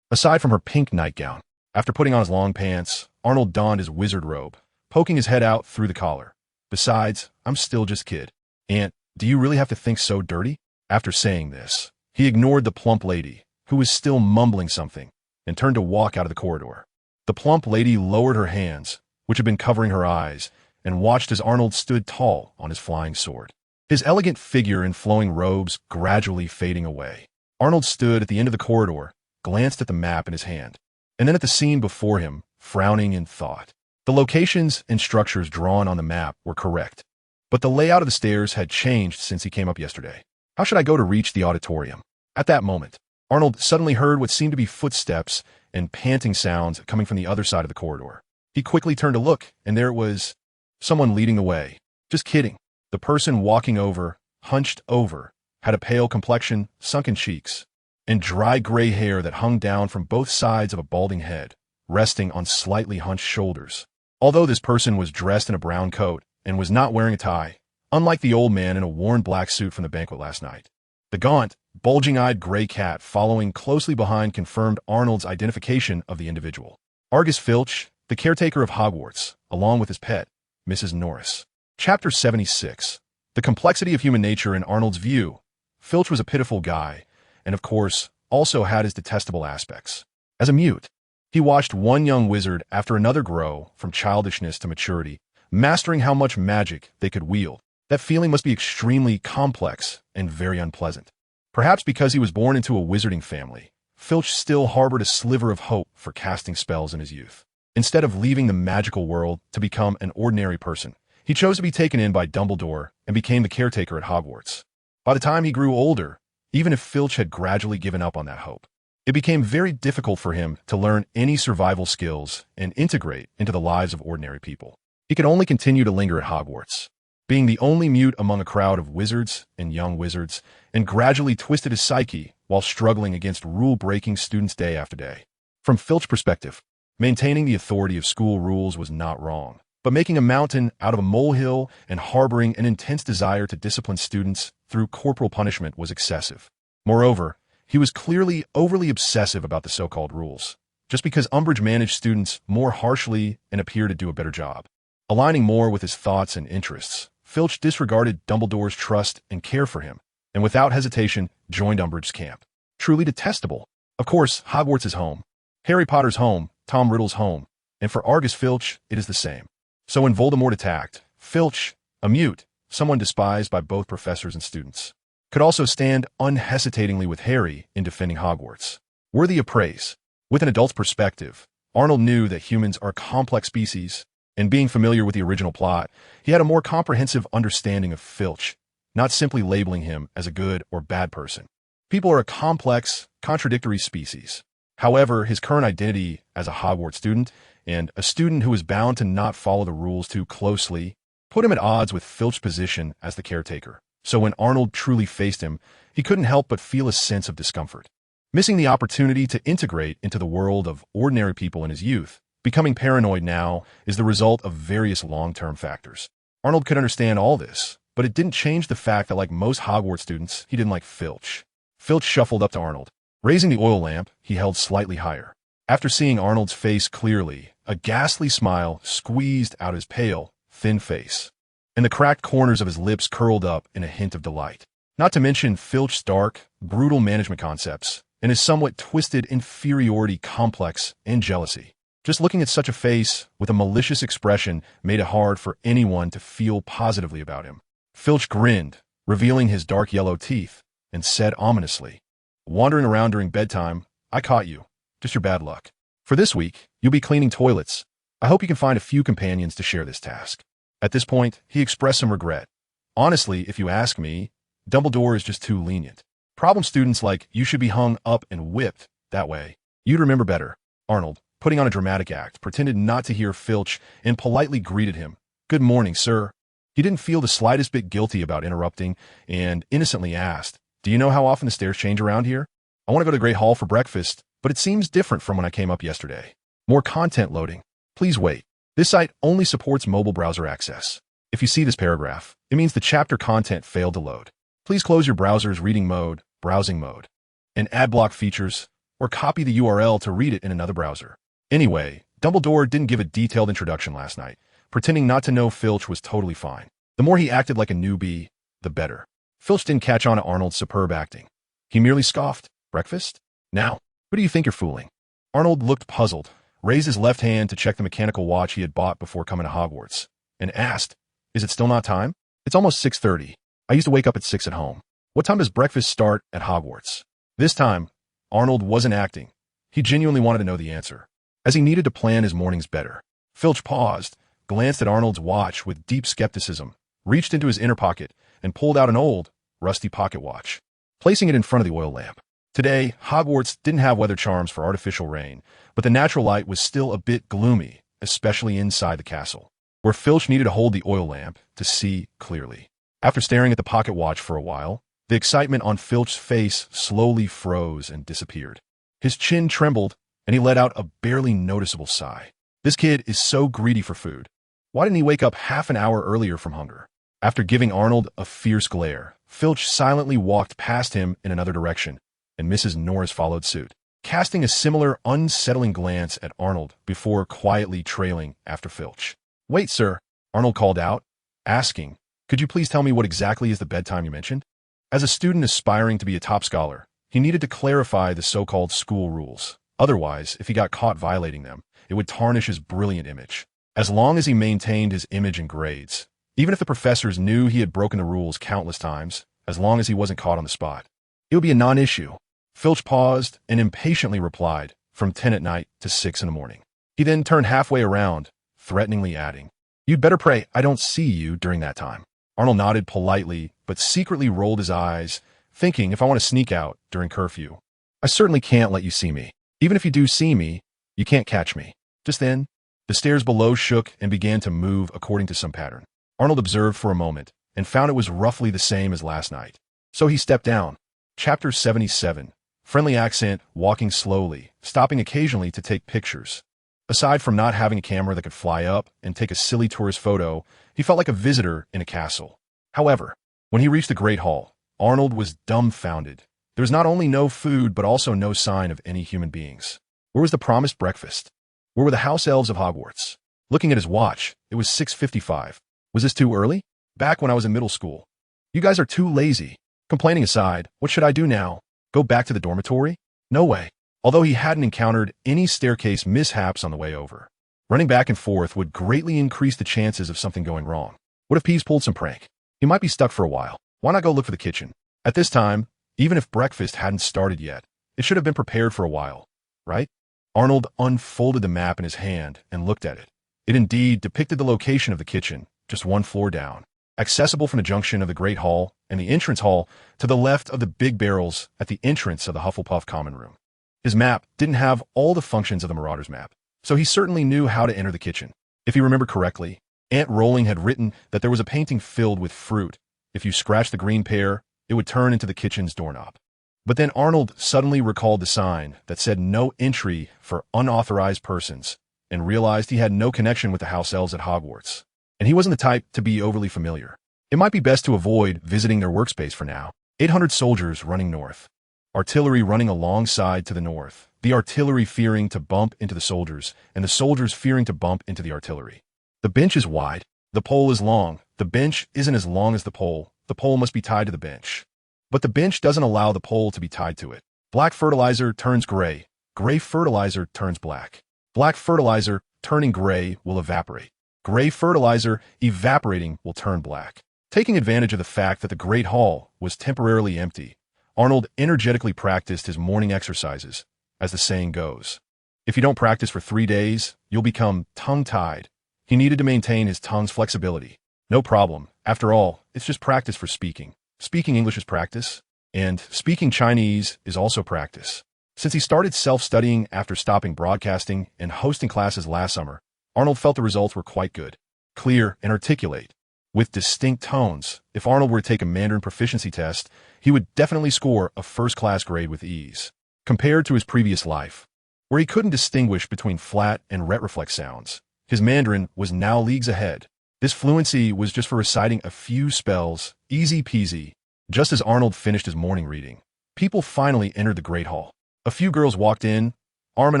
Aside from her pink nightgown, after putting on his long pants, Arnold donned his wizard robe, poking his head out through the collar. "Besides, I'm still just kid. Aunt, do you really have to think so dirty?" After saying this, he ignored the plump lady, who was still mumbling something, and turned to walk out of the corridor. The plump lady lowered her hands, which had been covering her eyes, and watched as Arnold stood tall on his flying sword, his elegant figure in flowing robes gradually fading away. Arnold stood at the end of the corridor, glanced at the map in his hand, and then at the scene before him, frowning in thought. The locations and structures drawn on the map were correct, but the layout of the stairs had changed since he came up yesterday. How should I go to reach the auditorium? At that moment, Arnold suddenly heard what seemed to be footsteps and panting sounds coming from the other side of the corridor. He quickly turned to look, and there it was, someone leading the way. Just kidding. The person walking over, hunched over, had a pale complexion, sunken cheeks, and dry gray hair that hung down from both sides of a balding head, resting on slightly hunched shoulders. Although this person was dressed in a brown coat and was not wearing a tie, unlike the old man in a worn black suit from the banquet last night. The gaunt, bulging-eyed gray cat following closely behind confirmed Arnold's identification of the individual. Argus Filch, the caretaker of Hogwarts, along with his pet, Mrs. Norris. Chapter 76. The complexity of human nature in Arnold's view. Filch was a pitiful guy, and of course, also had his detestable aspects. As a mute, he watched one young wizard after another grow from childishness to maturity, mastering how much magic they could wield. That feeling must be extremely complex and very unpleasant. Perhaps because he was born into a wizarding family, Filch still harbored a sliver of hope for casting spells in his youth. Instead of leaving the magical world to become an ordinary person, he chose to be taken in by Dumbledore and became the caretaker at Hogwarts. By the time he grew older, even if Filch had gradually given up on that hope, it became very difficult for him to learn any survival skills and integrate into the lives of ordinary people. He could only continue to linger at Hogwarts, being the only mute among a crowd of wizards and young wizards, and gradually twisted his psyche while struggling against rule-breaking students day after day. From Filch's perspective, maintaining the authority of school rules was not wrong, but making a mountain out of a molehill and harboring an intense desire to discipline students through corporal punishment was excessive. Moreover, he was clearly overly obsessive about the so-called rules, just because Umbridge managed students more harshly and appeared to do a better job. Aligning more with his thoughts and interests, Filch disregarded Dumbledore's trust and care for him, and without hesitation joined Umbridge's camp. Truly detestable. Of course, Hogwarts is home. Harry Potter's home, Tom Riddle's home, and for Argus Filch, it is the same. So when Voldemort attacked, Filch, a mute, someone despised by both professors and students, could also stand unhesitatingly with Harry in defending Hogwarts. Worthy of praise. With an adult's perspective, Arnold knew that humans are complex species, and being familiar with the original plot, he had a more comprehensive understanding of Filch, not simply labeling him as a good or bad person. People are a complex, contradictory species. However, his current identity as a Hogwarts student, and a student who was bound to not follow the rules too closely, put him at odds with Filch's position as the caretaker. So when Arnold truly faced him, he couldn't help but feel a sense of discomfort. Missing the opportunity to integrate into the world of ordinary people in his youth, becoming paranoid now is the result of various long-term factors. Arnold could understand all this, but it didn't change the fact that like most Hogwarts students, he didn't like Filch. Filch shuffled up to Arnold. Raising the oil lamp, he held slightly higher. After seeing Arnold's face clearly, a ghastly smile squeezed out his pale, thin face, and the cracked corners of his lips curled up in a hint of delight. Not to mention Filch's dark, brutal management concepts and his somewhat twisted inferiority complex and jealousy. Just looking at such a face with a malicious expression made it hard for anyone to feel positively about him. Filch grinned, revealing his dark yellow teeth, and said ominously, "Wandering around during bedtime, I caught you. Just your bad luck. For this week, you'll be cleaning toilets. I hope you can find a few companions to share this task." At this point, he expressed some regret. "Honestly, if you ask me, Dumbledore is just too lenient. Problem students like you should be hung up and whipped that way. You'd remember better." Arnold, putting on a dramatic act, pretended not to hear Filch and politely greeted him. "Good morning, sir." He didn't feel the slightest bit guilty about interrupting and innocently asked, "Do you know how often the stairs change around here? I want to go to the Great Hall for breakfast, but it seems different from when I came up yesterday. More content loading. Please wait. This site only supports mobile browser access. If you see this paragraph, it means the chapter content failed to load. Please close your browser's reading mode, browsing mode, and ad block features, or copy the URL to read it in another browser." Anyway, Dumbledore didn't give a detailed introduction last night, pretending not to know Filch was totally fine. The more he acted like a newbie, the better. Filch didn't catch on to Arnold's superb acting. He merely scoffed, "Breakfast? Now, who do you think you're fooling?" Arnold looked puzzled, raised his left hand to check the mechanical watch he had bought before coming to Hogwarts, and asked, "Is it still not time? It's almost 6:30. I used to wake up at 6 at home. What time does breakfast start at Hogwarts?" This time, Arnold wasn't acting. He genuinely wanted to know the answer, as he needed to plan his mornings better. Filch paused, glanced at Arnold's watch with deep skepticism, reached into his inner pocket, and pulled out an old, rusty pocket watch, placing it in front of the oil lamp. Today, Hogwarts didn't have weather charms for artificial rain, but the natural light was still a bit gloomy, especially inside the castle, where Filch needed to hold the oil lamp to see clearly. After staring at the pocket watch for a while, the excitement on Filch's face slowly froze and disappeared. His chin trembled, and he let out a barely noticeable sigh. This kid is so greedy for food. Why didn't he wake up half an hour earlier from hunger? After giving Arnold a fierce glare, Filch silently walked past him in another direction, and Mrs. Norris followed suit, casting a similar unsettling glance at Arnold before quietly trailing after Filch. "Wait, sir," Arnold called out, asking, "Could you please tell me what exactly is the bedtime you mentioned?" As a student aspiring to be a top scholar, he needed to clarify the so-called school rules. Otherwise, if he got caught violating them, it would tarnish his brilliant image. As long as he maintained his image and grades, even if the professors knew he had broken the rules countless times, as long as he wasn't caught on the spot, it would be a non-issue. Filch paused and impatiently replied, "From 10 at night to 6 in the morning." He then turned halfway around, threateningly adding, "You'd better pray I don't see you during that time." Arnold nodded politely, but secretly rolled his eyes, thinking, if I want to sneak out during curfew, I certainly can't let you see me. Even if you do see me, you can't catch me. Just then, the stairs below shook and began to move according to some pattern. Arnold observed for a moment and found it was roughly the same as last night. So he stepped down. Chapter 77. Friendly accent, walking slowly, stopping occasionally to take pictures. Aside from not having a camera that could fly up and take a silly tourist photo, he felt like a visitor in a castle. However, when he reached the Great Hall, Arnold was dumbfounded. There was not only no food, but also no sign of any human beings. Where was the promised breakfast? Where were the house elves of Hogwarts? Looking at his watch, it was 6:55. Was this too early? Back when I was in middle school. You guys are too lazy. Complaining aside, what should I do now? Go back to the dormitory? No way. Although he hadn't encountered any staircase mishaps on the way over, running back and forth would greatly increase the chances of something going wrong. What if Peeves pulled some prank? He might be stuck for a while. Why not go look for the kitchen? At this time, even if breakfast hadn't started yet, it should have been prepared for a while, right? Arnold unfolded the map in his hand and looked at it. It indeed depicted the location of the kitchen, just one floor down, accessible from the junction of the Great Hall and the entrance hall to the left of the big barrels at the entrance of the Hufflepuff common room. His map didn't have all the functions of the Marauder's map, so he certainly knew how to enter the kitchen. If he remembered correctly, Aunt Rowling had written that there was a painting filled with fruit. If you scratched the green pear, it would turn into the kitchen's doorknob. But then Arnold suddenly recalled the sign that said no entry for unauthorized persons and realized he had no connection with the house elves at Hogwarts. And he wasn't the type to be overly familiar. It might be best to avoid visiting their workspace for now. 800 soldiers running north. artillery running alongside to the north, the artillery fearing to bump into the soldiers, and the soldiers fearing to bump into the artillery. The bench is wide, the pole is long, the bench isn't as long as the pole must be tied to the bench. But the bench doesn't allow the pole to be tied to it. Black fertilizer turns gray, gray fertilizer turns black. Black fertilizer turning gray will evaporate. Gray fertilizer evaporating will turn black. Taking advantage of the fact that the Great Hall was temporarily empty, Arnold energetically practiced his morning exercises, as the saying goes. If you don't practice for 3 days, you'll become tongue-tied. He needed to maintain his tongue's flexibility. No problem. After all, it's just practice for speaking. Speaking English is practice, and speaking Chinese is also practice. Since he started self-studying after stopping broadcasting and hosting classes last summer, Arnold felt the results were quite good. Clear and articulate, with distinct tones. If Arnold were to take a Mandarin proficiency test, he would definitely score a first-class grade with ease. Compared to his previous life, where he couldn't distinguish between flat and retroflex sounds, his Mandarin was now leagues ahead. This fluency was just for reciting a few spells, easy peasy. Just as Arnold finished his morning reading, people finally entered the Great Hall. A few girls walked in, arm in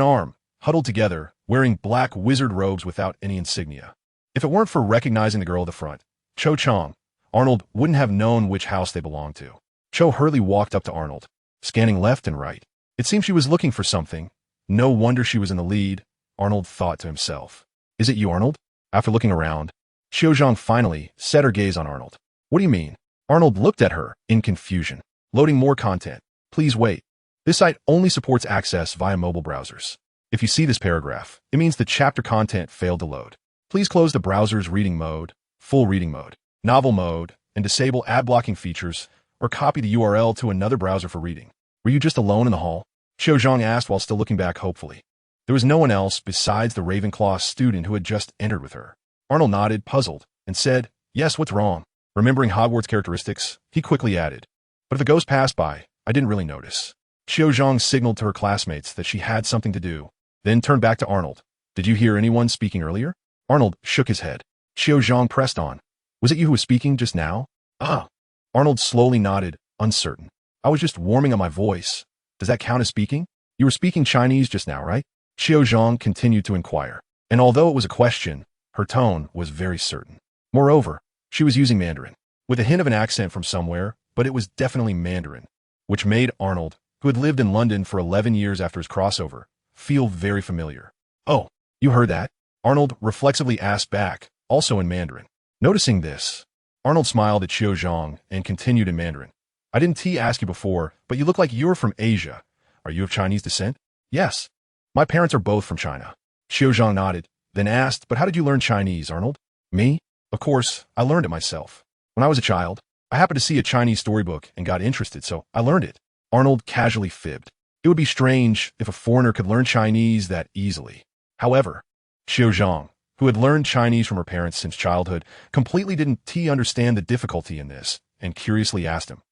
arm, huddled together, wearing black wizard robes without any insignia. If it weren't for recognizing the girl at the front, Cho Chang, Arnold wouldn't have known which house they belonged to. Cho hurriedly walked up to Arnold, scanning left and right. It seemed she was looking for something. No wonder she was in the lead, Arnold thought to himself. Is it you, Arnold? After looking around, Xiao Zhang finally set her gaze on Arnold. What do you mean? Arnold looked at her in confusion. Loading more content. Please wait. This site only supports access via mobile browsers. If you see this paragraph, it means the chapter content failed to load. Please close the browser's reading mode, full reading mode, novel mode, and disable ad blocking features, or copy the URL to another browser for reading. Were you just alone in the hall? Xiao Zhang asked while still looking back hopefully. There was no one else besides the Ravenclaw student who had just entered with her. Arnold nodded, puzzled, and said, "Yes, what's wrong?" Remembering Hogwarts characteristics, he quickly added, "But if a ghost passed by, I didn't really notice." Xiao Zhang signaled to her classmates that she had something to do, then turned back to Arnold. "Did you hear anyone speaking earlier?" Arnold shook his head. Xiao Zhang pressed on. "Was it you who was speaking just now?" "Ah." Arnold slowly nodded, uncertain. "I was just warming up my voice. Does that count as speaking? You were speaking Chinese just now, right?" Xiao Zhang continued to inquire, and although it was a question, her tone was very certain. Moreover, she was using Mandarin, with a hint of an accent from somewhere, but it was definitely Mandarin, which made Arnold, who had lived in London for 11 years after his crossover, feel very familiar. "Oh, you heard that?" Arnold reflexively asked back, also in Mandarin. Noticing this, Arnold smiled at Xiao Zhang and continued in Mandarin. "I didn't ask you before, but you look like you're from Asia. Are you of Chinese descent?" "Yes. My parents are both from China." Xiao Zhang nodded, then asked, "But how did you learn Chinese, Arnold?" "Me? Of course, I learned it myself. When I was a child, I happened to see a Chinese storybook and got interested, so I learned it." Arnold casually fibbed. It would be strange if a foreigner could learn Chinese that easily. However, Xiao Zhang, who had learned Chinese from her parents since childhood, completely didn't understand the difficulty in this, and curiously asked him,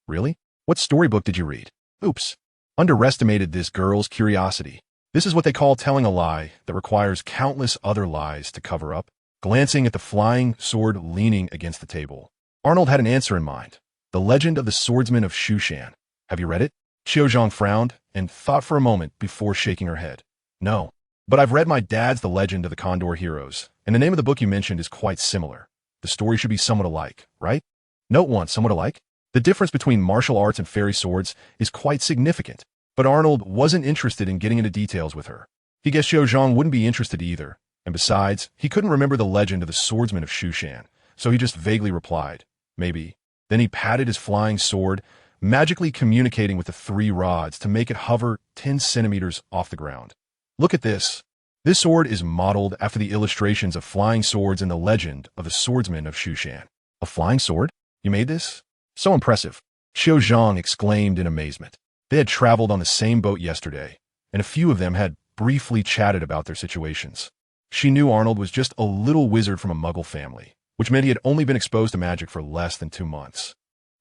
"Really? What storybook did you read?" Oops. Underestimated this girl's curiosity. This is what they call telling a lie that requires countless other lies to cover up. Glancing at the flying sword leaning against the table, Arnold had an answer in mind. The Legend of the Swordsman of Shushan. "Have you read it?" Xiao Zhang frowned and thought for a moment before shaking her head. "No, but I've read my dad's The Legend of the Condor Heroes, and the name of the book you mentioned is quite similar. The story should be somewhat alike, right?" Note 1, somewhat alike. The difference between martial arts and fairy swords is quite significant, but Arnold wasn't interested in getting into details with her. He guessed Xiao Zhang wouldn't be interested either, and besides, he couldn't remember the Legend of the Swordsman of Shushan, so he just vaguely replied, "Maybe." Then he patted his flying sword, magically communicating with the 3 rods to make it hover 10 centimeters off the ground. "Look at this. This sword is modeled after the illustrations of flying swords in the Legend of the Swordsman of Shushan." "A flying sword? You made this? So impressive." Xiao Zhang exclaimed in amazement. They had traveled on the same boat yesterday, and a few of them had briefly chatted about their situations. She knew Arnold was just a little wizard from a Muggle family, which meant he had only been exposed to magic for less than 2 months.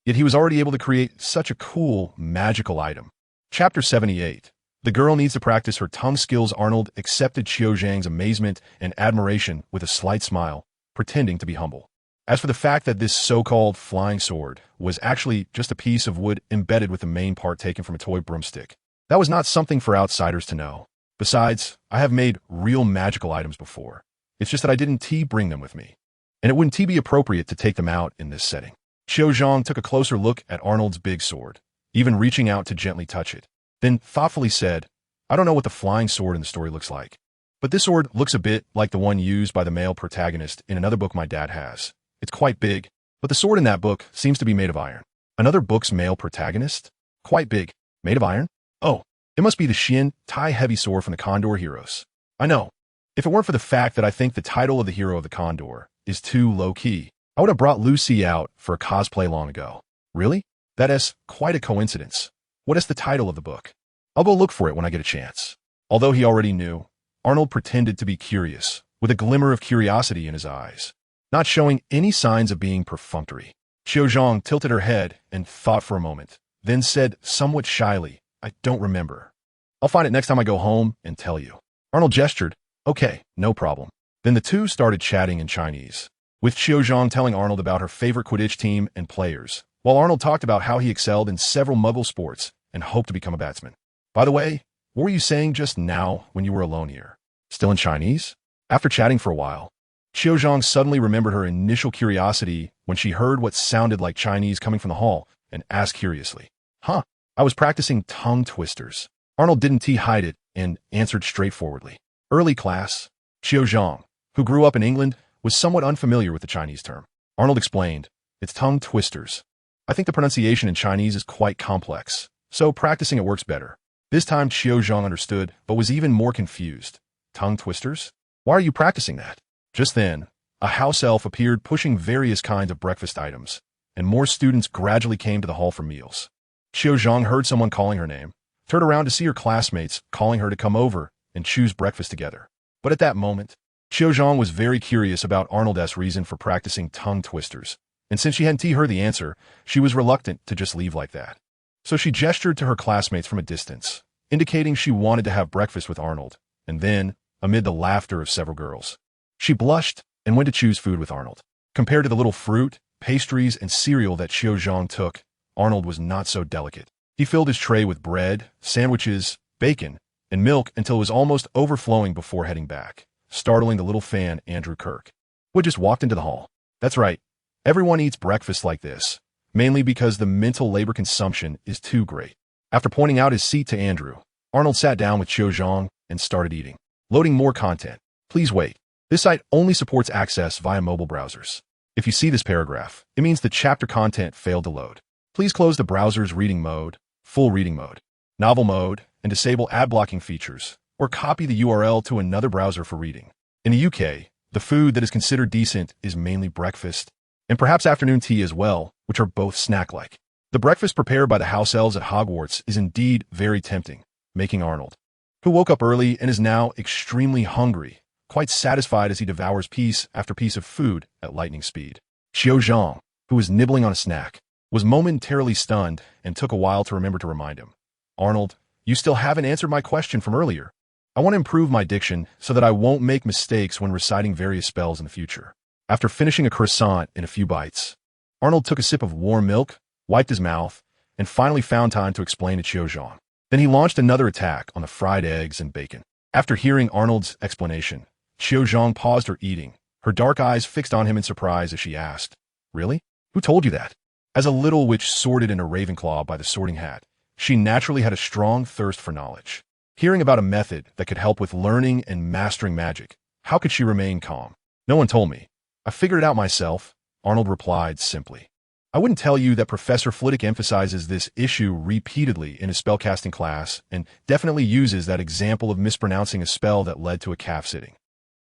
Yet he was already able to create such a cool, magical item. Chapter 78. The girl needs to practice her tongue skills. Arnold accepted Xiao Zhang's amazement and admiration with a slight smile, pretending to be humble. As for the fact that this so-called flying sword was actually just a piece of wood embedded with the main part taken from a toy broomstick, that was not something for outsiders to know. Besides, I have made real magical items before. It's just that I didn't bring them with me. And it wouldn't be appropriate to take them out in this setting. Qiu Zhang took a closer look at Arnold's big sword, even reaching out to gently touch it. Then thoughtfully said, I don't know what the flying sword in the story looks like, but this sword looks a bit like the one used by the male protagonist in another book my dad has. It's quite big, but the sword in that book seems to be made of iron. Another book's male protagonist? Quite big. Made of iron? Oh, it must be the Xian Tai heavy sword from the Condor heroes. I know. If it weren't for the fact that I think the title of the hero of the Condor is too low-key, I would have brought Lucy out for a cosplay long ago. Really? That is quite a coincidence. What is the title of the book? I'll go look for it when I get a chance. Although he already knew, Arnold pretended to be curious, with a glimmer of curiosity in his eyes, not showing any signs of being perfunctory. Qiu Zhang tilted her head and thought for a moment, then said somewhat shyly, I don't remember. I'll find it next time I go home and tell you. Arnold gestured, okay, no problem. Then the two started chatting in Chinese, with Qiu Zhang telling Arnold about her favorite Quidditch team and players, while Arnold talked about how he excelled in several Muggle sports and hoped to become a batsman. By the way, what were you saying just now when you were alone here? Still in Chinese? After chatting for a while, Qiu Zhang suddenly remembered her initial curiosity when she heard what sounded like Chinese coming from the hall and asked curiously, Huh, I was practicing tongue twisters. Arnold didn't hide it and answered straightforwardly. Early class. Qiu Zhang, who grew up in England, was somewhat unfamiliar with the Chinese term. Arnold explained, it's tongue twisters. I think the pronunciation in Chinese is quite complex, so practicing it works better. This time Qiu Zhang understood, but was even more confused. Tongue twisters? Why are you practicing that? Just then, a house elf appeared pushing various kinds of breakfast items, and more students gradually came to the hall for meals. Qiu Zhang heard someone calling her name, turned around to see her classmates calling her to come over and choose breakfast together. But at that moment, Qiu Zhang was very curious about Arnold's reason for practicing tongue twisters, and since she hadn't heard the answer, she was reluctant to just leave like that. So she gestured to her classmates from a distance, indicating she wanted to have breakfast with Arnold, and then, amid the laughter of several girls, she blushed and went to choose food with Arnold. Compared to the little fruit, pastries, and cereal that Qiu Zhang took, Arnold was not so delicate. He filled his tray with bread, sandwiches, bacon, and milk until it was almost overflowing before heading back, startling the little fan Andrew Kirk, who had just walked into the hall. That's right, everyone eats breakfast like this, mainly because the mental labor consumption is too great. After pointing out his seat to Andrew, Arnold sat down with Qiu Zhang and started eating. Loading more content. Please wait. This site only supports access via mobile browsers. If you see this paragraph, it means the chapter content failed to load. Please close the browser's reading mode, full reading mode, novel mode, and disable ad blocking features, or copy the URL to another browser for reading. In the UK, the food that is considered decent is mainly breakfast, and perhaps afternoon tea as well, which are both snack-like. The breakfast prepared by the house elves at Hogwarts is indeed very tempting, making Arnold, who woke up early and is now extremely hungry, quite satisfied as he devours piece after piece of food at lightning speed. Qiu Zhang, who was nibbling on a snack, was momentarily stunned and took a while to remember to remind him. Arnold, you still haven't answered my question from earlier. I want to improve my diction so that I won't make mistakes when reciting various spells in the future. After finishing a croissant in a few bites, Arnold took a sip of warm milk, wiped his mouth, and finally found time to explain to Qiu Zhang. Then he launched another attack on the fried eggs and bacon. After hearing Arnold's explanation, Qiu Zhang paused her eating, her dark eyes fixed on him in surprise as she asked, Really? Who told you that? As a little witch sorted in a Ravenclaw by the Sorting Hat, she naturally had a strong thirst for knowledge. Hearing about a method that could help with learning and mastering magic, how could she remain calm? No one told me. I figured it out myself, Arnold replied simply. I wouldn't tell you that Professor Flitwick emphasizes this issue repeatedly in his spellcasting class and definitely uses that example of mispronouncing a spell that led to a calf sitting.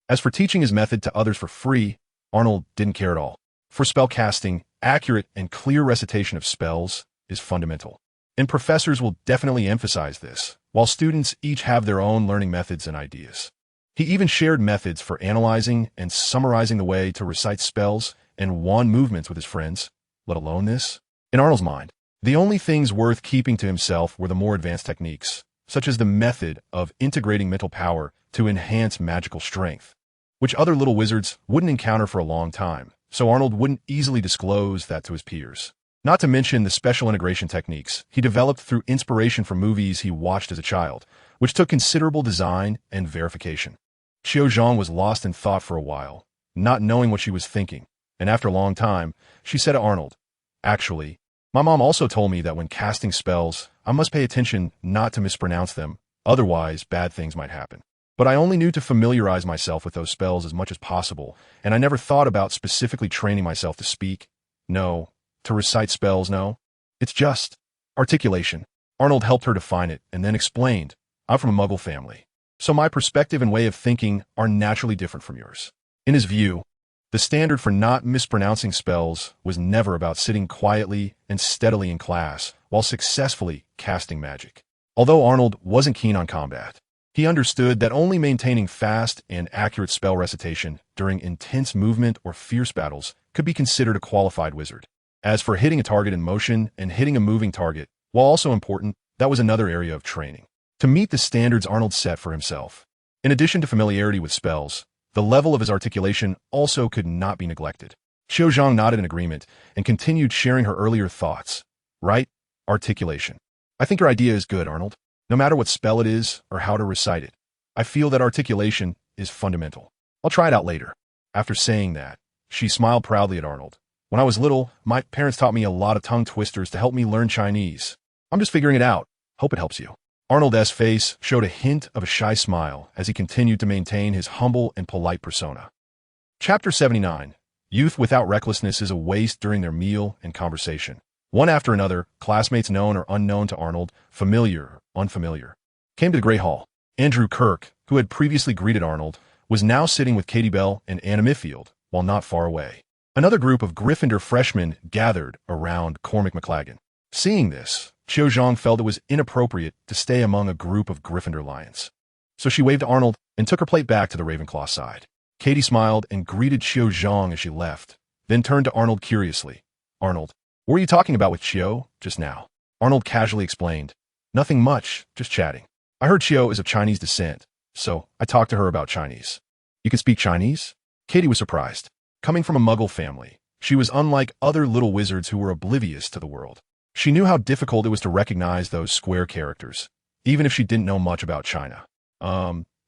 As for teaching his method to others for free, Arnold didn't care at all. For spellcasting, accurate and clear recitation of spells is fundamental. And professors will definitely emphasize this, while students each have their own learning methods and ideas. He even shared methods for analyzing and summarizing the way to recite spells and wand movements with his friends, let alone this. In Arnold's mind, the only things worth keeping to himself were the more advanced techniques, such as the method of integrating mental power to enhance magical strength, which other little wizards wouldn't encounter for a long time, so Arnold wouldn't easily disclose that to his peers. Not to mention the special integration techniques he developed through inspiration from movies he watched as a child, which took considerable design and verification. Qiu Zhang was lost in thought for a while, not knowing what she was thinking, and after a long time, she said to Arnold, "Actually, my mom also told me that when casting spells, I must pay attention not to mispronounce them, otherwise bad things might happen. But I only knew to familiarize myself with those spells as much as possible, and I never thought about specifically training myself to speak. No, to recite spells, no. It's just articulation." Arnold helped her define it and then explained, "I'm from a Muggle family, so my perspective and way of thinking are naturally different from yours." In his view, the standard for not mispronouncing spells was never about sitting quietly and steadily in class while successfully casting magic. Although Arnold wasn't keen on combat, he understood that only maintaining fast and accurate spell recitation during intense movement or fierce battles could be considered a qualified wizard. As for hitting a target in motion and hitting a moving target, while also important, that was another area of training. To meet the standards Arnold set for himself, in addition to familiarity with spells, the level of his articulation also could not be neglected. Qiu Zhang nodded in agreement and continued sharing her earlier thoughts. "Right, articulation. I think your idea is good, Arnold. No matter what spell it is or how to recite it, I feel that articulation is fundamental. I'll try it out later." After saying that, she smiled proudly at Arnold. "When I was little, my parents taught me a lot of tongue twisters to help me learn Chinese. I'm just figuring it out. Hope it helps you." Arnold's face showed a hint of a shy smile as he continued to maintain his humble and polite persona. Chapter 79. Youth without recklessness is a waste during their meal and conversation. One after another, classmates known or unknown to Arnold, familiar or unfamiliar, came to the Great Hall. Andrew Kirk, who had previously greeted Arnold, was now sitting with Katie Bell and Anna Miffield, while not far away. Another group of Gryffindor freshmen gathered around Cormac McLagan. Seeing this, Qiu Zhang felt it was inappropriate to stay among a group of Gryffindor lions. So she waved to Arnold and took her plate back to the Ravenclaw side. Katie smiled and greeted Qiu Zhang as she left, then turned to Arnold curiously. "Arnold, what were you talking about with Qiu just now?" Arnold casually explained, "Nothing much, just chatting. I heard Qiu is of Chinese descent, so I talked to her about Chinese." "You can speak Chinese?" Katie was surprised. Coming from a Muggle family, she was unlike other little wizards who were oblivious to the world. She knew how difficult it was to recognize those square characters, even if she didn't know much about China.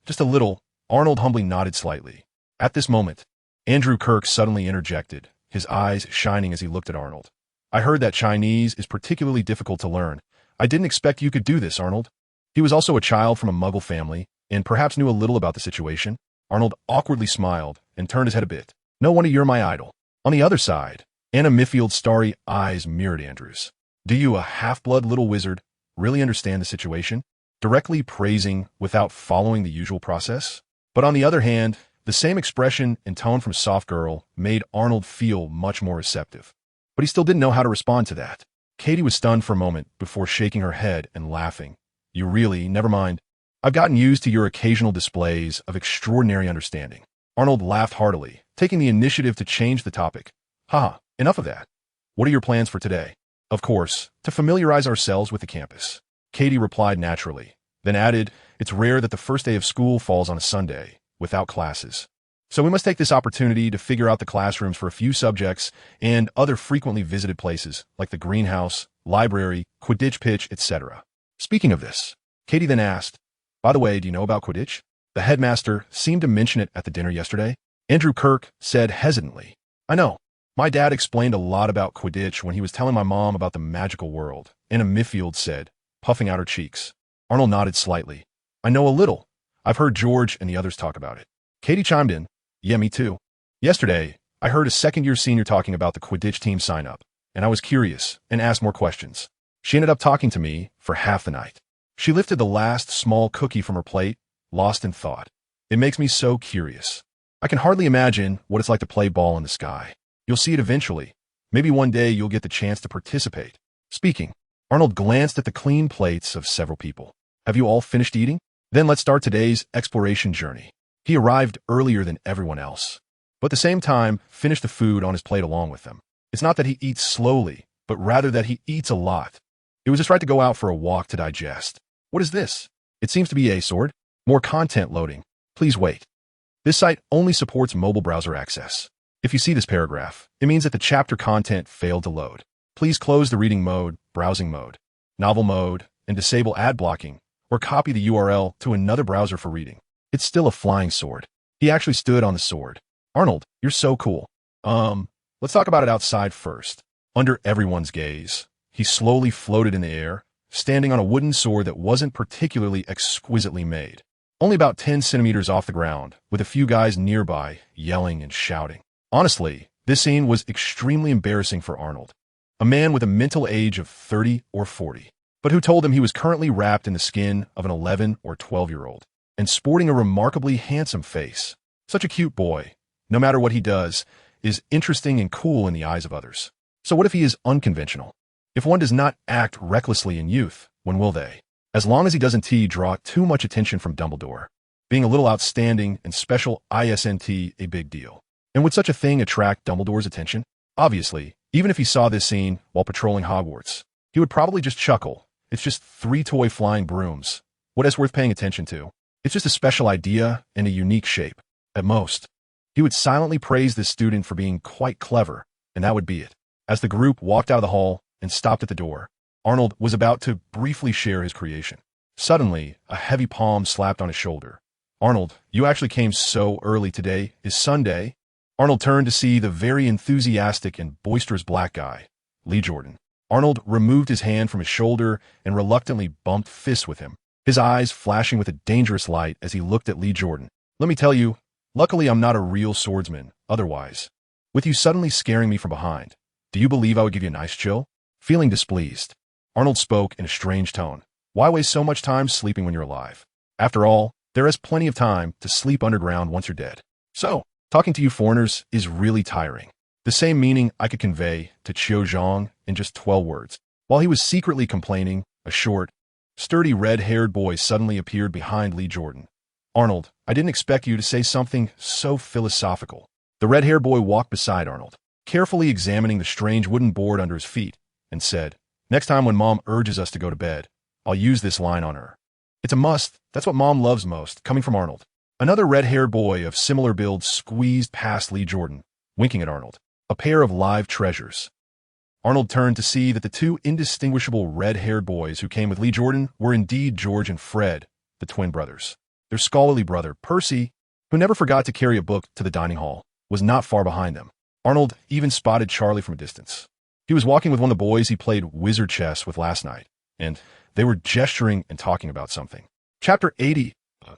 Just a little." Arnold humbly nodded slightly. At this moment, Andrew Kirk suddenly interjected, his eyes shining as he looked at Arnold. "I heard that Chinese is particularly difficult to learn. I didn't expect you could do this, Arnold." He was also a child from a Muggle family, and perhaps knew a little about the situation. Arnold awkwardly smiled and turned his head a bit. "No wonder you're my idol." On the other side, Anna Miffield's starry eyes mirrored Andrew's. "Do you, a half-blood little wizard, really understand the situation?" Directly praising without following the usual process? But on the other hand, the same expression and tone from Soft Girl made Arnold feel much more receptive. But he still didn't know how to respond to that. Katie was stunned for a moment before shaking her head and laughing. "You really, never mind. I've gotten used to your occasional displays of extraordinary understanding." Arnold laughed heartily, taking the initiative to change the topic. "Haha, enough of that. What are your plans for today?" "Of course, to familiarize ourselves with the campus." Katie replied naturally, then added, "It's rare that the first day of school falls on a Sunday, without classes. So we must take this opportunity to figure out the classrooms for a few subjects and other frequently visited places, like the greenhouse, library, Quidditch pitch, etc." Speaking of this, Katie then asked, "By the way, do you know about Quidditch? The headmaster seemed to mention it at the dinner yesterday." Andrew Kirk said hesitantly, "I know. My dad explained a lot about Quidditch when he was telling my mom about the magical world," Anna Miffield said, puffing out her cheeks. Arnold nodded slightly. "I know a little. I've heard George and the others talk about it." Katie chimed in, "Yeah, me too. Yesterday, I heard a second-year senior talking about the Quidditch team sign-up, and I was curious and asked more questions. She ended up talking to me for half the night." She lifted the last small cookie from her plate, lost in thought. "It makes me so curious. I can hardly imagine what it's like to play ball in the sky. You'll see it eventually. Maybe one day you'll get the chance to participate." Speaking, Arnold glanced at the clean plates of several people. "Have you all finished eating? Then let's start today's exploration journey." He arrived earlier than everyone else, but at the same time finished the food on his plate along with them. It's not that he eats slowly, but rather that he eats a lot. It was just right to go out for a walk to digest. "What is this?" "It seems to be a sword. More content loading. Please wait. This site only supports mobile browser access. If you see this paragraph, it means that the chapter content failed to load. Please close the reading mode, browsing mode, novel mode, and disable ad blocking, or copy the URL to another browser for reading. It's still a flying sword. He actually stood on the sword. Arnold, you're so cool. Let's talk about it outside first. Under everyone's gaze, he slowly floated in the air, standing on a wooden sword that wasn't particularly exquisitely made. Only about 10 centimeters off the ground, with a few guys nearby yelling and shouting. Honestly, this scene was extremely embarrassing for Arnold, a man with a mental age of 30 or 40, but who told him he was currently wrapped in the skin of an 11 or 12-year-old, and sporting a remarkably handsome face. Such a cute boy, no matter what he does, is interesting and cool in the eyes of others. So what if he is unconventional? If one does not act recklessly in youth, when will they? As long as he doesn't draw too much attention from Dumbledore, being a little outstanding and special isn't a big deal. And would such a thing attract Dumbledore's attention? Obviously, even if he saw this scene while patrolling Hogwarts, he would probably just chuckle. It's just 3 toy flying brooms. What is worth paying attention to? It's just a special idea and a unique shape, at most. He would silently praise this student for being quite clever, and that would be it. As the group walked out of the hall and stopped at the door, Arnold was about to briefly share his creation. Suddenly, a heavy palm slapped on his shoulder. Arnold, you actually came so early today. Is Sunday? Arnold turned to see the very enthusiastic and boisterous black guy, Lee Jordan. Arnold removed his hand from his shoulder and reluctantly bumped fists with him, his eyes flashing with a dangerous light as he looked at Lee Jordan. Let me tell you, luckily I'm not a real swordsman, otherwise. With you suddenly scaring me from behind, do you believe I would give you a nice chill? Feeling displeased, Arnold spoke in a strange tone. Why waste so much time sleeping when you're alive? After all, there is plenty of time to sleep underground once you're dead. So, talking to you foreigners is really tiring. The same meaning I could convey to Qiu Zhang in just 12 words. While he was secretly complaining, a short, sturdy red-haired boy suddenly appeared behind Lee Jordan. Arnold, I didn't expect you to say something so philosophical. The red-haired boy walked beside Arnold, carefully examining the strange wooden board under his feet, and said, next time when Mom urges us to go to bed, I'll use this line on her. It's a must. That's what Mom loves most, coming from Arnold. Another red-haired boy of similar build squeezed past Lee Jordan, winking at Arnold. A pair of live treasures. Arnold turned to see that the 2 indistinguishable red-haired boys who came with Lee Jordan were indeed George and Fred, the twin brothers. Their scholarly brother, Percy, who never forgot to carry a book to the dining hall, was not far behind them. Arnold even spotted Charlie from a distance. He was walking with one of the boys he played wizard chess with last night, and they were gesturing and talking about something. Chapter 80,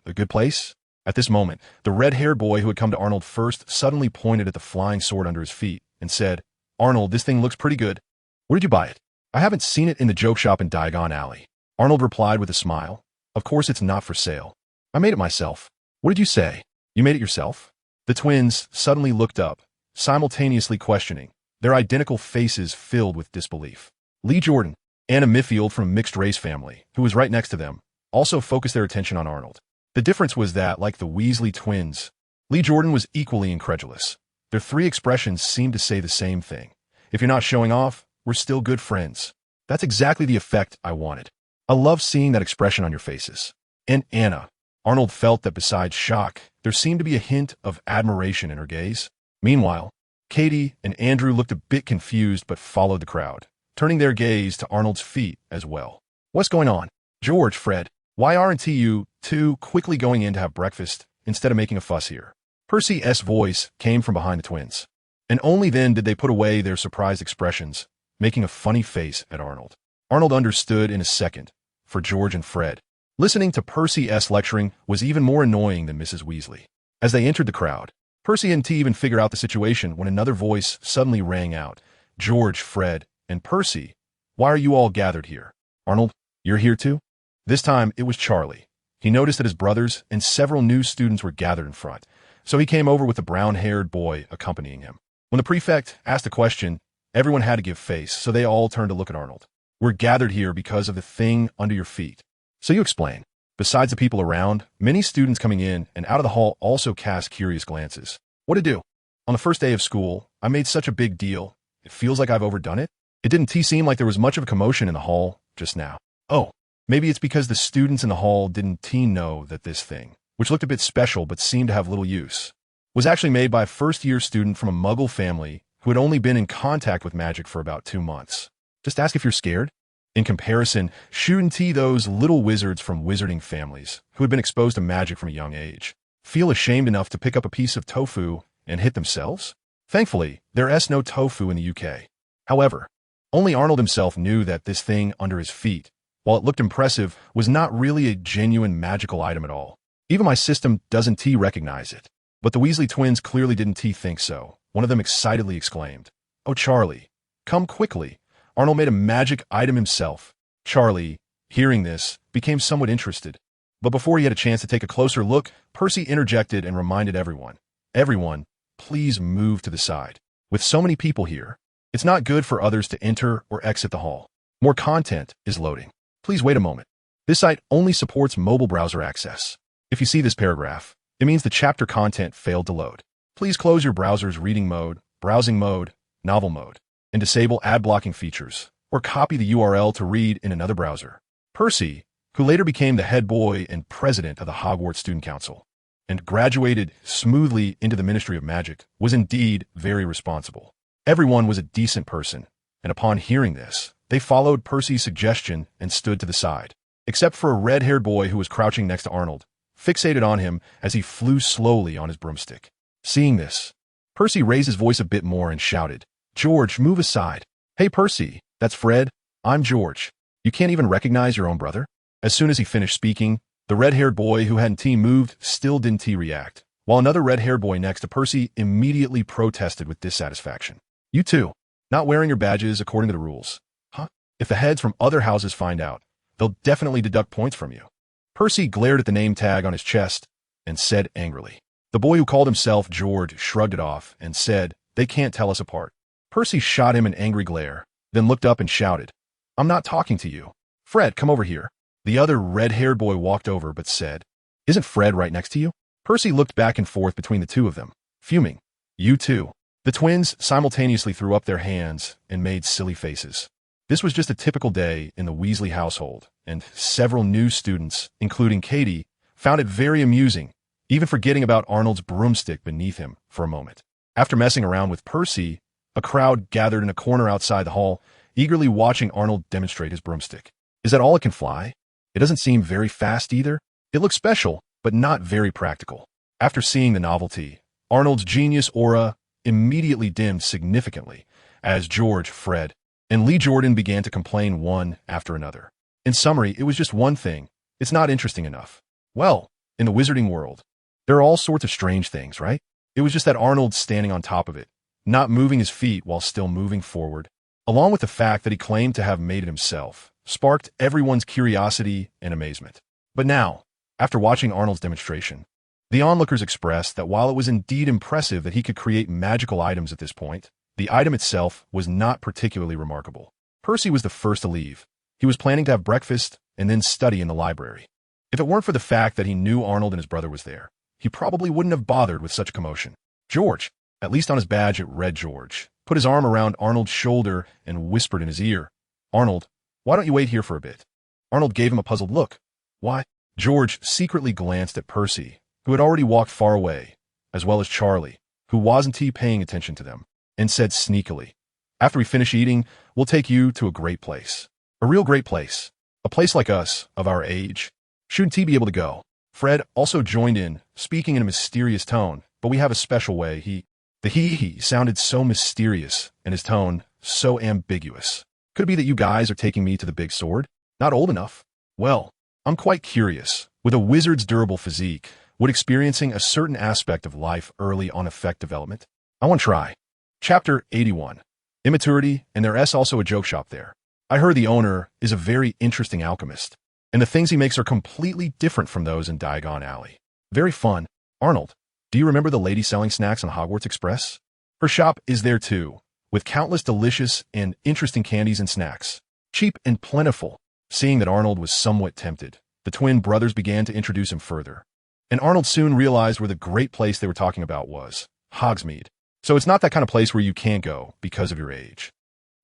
a good place? At this moment, the red-haired boy who had come to Arnold first suddenly pointed at the flying sword under his feet and said, Arnold, this thing looks pretty good. Where did you buy it? I haven't seen it in the joke shop in Diagon Alley. Arnold replied with a smile. Of course it's not for sale. I made it myself. What did you say? You made it yourself? The twins suddenly looked up, simultaneously questioning, their identical faces filled with disbelief. Lee Jordan, Anna Miffield from a mixed-race family, who was right next to them, also focused their attention on Arnold. The difference was that, like the Weasley twins, Lee Jordan was equally incredulous. Their 3 expressions seemed to say the same thing. If you're not showing off, we're still good friends. That's exactly the effect I wanted. I love seeing that expression on your faces. And Anna. Arnold felt that besides shock, there seemed to be a hint of admiration in her gaze. Meanwhile, Katie and Andrew looked a bit confused but followed the crowd, turning their gaze to Arnold's feet as well. What's going on? George, Fred, why aren't you 2 quickly going in to have breakfast instead of making a fuss here? Percy's voice came from behind the twins, and only then did they put away their surprised expressions, making a funny face at Arnold. Arnold understood in a second, for George and Fred. Listening to Percy's lecturing was even more annoying than Mrs. Weasley. As they entered the crowd, Percy hadn't even figured out the situation when another voice suddenly rang out. George, Fred, and Percy, why are you all gathered here? Arnold, you're here too? This time, it was Charlie. He noticed that his brothers and several new students were gathered in front, so he came over with the brown-haired boy accompanying him. When the prefect asked a question, everyone had to give face, so they all turned to look at Arnold. We're gathered here because of the thing under your feet. So you explain. Besides the people around, many students coming in and out of the hall also cast curious glances. What to do? On the first day of school, I made such a big deal. It feels like I've overdone it. It didn't seem like there was much of a commotion in the hall just now. Oh. Maybe it's because the students in the hall didn't know that this thing, which looked a bit special but seemed to have little use, was actually made by a first-year student from a Muggle family who had only been in contact with magic for about 2 months. Just ask if you're scared. In comparison, shouldn't those little wizards from wizarding families who had been exposed to magic from a young age feel ashamed enough to pick up a piece of tofu and hit themselves? Thankfully, there's no tofu in the UK. However, only Arnold himself knew that this thing under his feet, while it looked impressive, was not really a genuine magical item at all. Even my system doesn't recognize it. But the Weasley twins clearly didn't think so. One of them excitedly exclaimed, "Oh, Charlie, come quickly. Arnold made a magic item himself." Charlie, hearing this, became somewhat interested. But before he had a chance to take a closer look, Percy interjected and reminded everyone, "Everyone, please move to the side. With so many people here, it's not good for others to enter or exit the hall. More content is loading. Please wait a moment. This site only supports mobile browser access. If you see this paragraph, it means the chapter content failed to load. Please close your browser's reading mode, browsing mode, novel mode, and disable ad blocking features, or copy the URL to read in another browser." Percy, who later became the head boy and president of the Hogwarts Student Council, and graduated smoothly into the Ministry of Magic, was indeed very responsible. Everyone was a decent person, and upon hearing this, they followed Percy's suggestion and stood to the side, except for a red-haired boy who was crouching next to Arnold, fixated on him as he flew slowly on his broomstick. Seeing this, Percy raised his voice a bit more and shouted, "George, move aside." "Hey, Percy, that's Fred. I'm George. You can't even recognize your own brother?" As soon as he finished speaking, the red-haired boy who hadn't moved still didn't react, while another red-haired boy next to Percy immediately protested with dissatisfaction. "You too, not wearing your badges according to the rules. Huh? If the heads from other houses find out, they'll definitely deduct points from you." Percy glared at the name tag on his chest and said angrily. The boy who called himself George shrugged it off and said, "They can't tell us apart." Percy shot him an angry glare, then looked up and shouted, "I'm not talking to you. Fred, come over here." The other red-haired boy walked over but said, "Isn't Fred right next to you?" Percy looked back and forth between the two of them, fuming. "You too." The twins simultaneously threw up their hands and made silly faces. This was just a typical day in the Weasley household, and several new students, including Katie, found it very amusing, even forgetting about Arnold's broomstick beneath him for a moment. After messing around with Percy, a crowd gathered in a corner outside the hall, eagerly watching Arnold demonstrate his broomstick. Is that all it can fly? It doesn't seem very fast either. It looks special, but not very practical. After seeing the novelty, Arnold's genius aura immediately dimmed significantly as George, Fred, and Lee Jordan began to complain one after another. In summary, it was just one thing. It's not interesting enough. Well, in the wizarding world, there are all sorts of strange things, right? It was just that Arnold standing on top of it, not moving his feet while still moving forward, along with the fact that he claimed to have made it himself, sparked everyone's curiosity and amazement. But now, after watching Arnold's demonstration, the onlookers expressed that while it was indeed impressive that he could create magical items at this point, the item itself was not particularly remarkable. Percy was the first to leave. He was planning to have breakfast and then study in the library. If it weren't for the fact that he knew Arnold and his brother was there, he probably wouldn't have bothered with such commotion. George, at least on his badge it read George, put his arm around Arnold's shoulder and whispered in his ear, "Arnold, why don't you wait here for a bit?" Arnold gave him a puzzled look. "Why?" George secretly glanced at Percy, who had already walked far away, as well as Charlie, who wasn't paying attention to them, and said sneakily, "After we finish eating, we'll take you to a great place. A real great place. A place like us, of our age. Shouldn't he be able to go?" Fred also joined in, speaking in a mysterious tone, but we have a special way. The he sounded so mysterious, and his tone so ambiguous. Could it be that you guys are taking me to the big sword? Not old enough? Well, I'm quite curious. With a wizard's durable physique, would experiencing a certain aspect of life early on affect development? I want to try. Chapter 81. Immaturity, and there's also a joke shop there. I heard the owner is a very interesting alchemist, and the things he makes are completely different from those in Diagon Alley. Very fun. Arnold, do you remember the lady selling snacks on Hogwarts Express? Her shop is there too, with countless delicious and interesting candies and snacks. Cheap and plentiful. Seeing that Arnold was somewhat tempted, the twin brothers began to introduce him further. And Arnold soon realized where the great place they were talking about was. Hogsmeade. So it's not that kind of place where you can't go because of your age.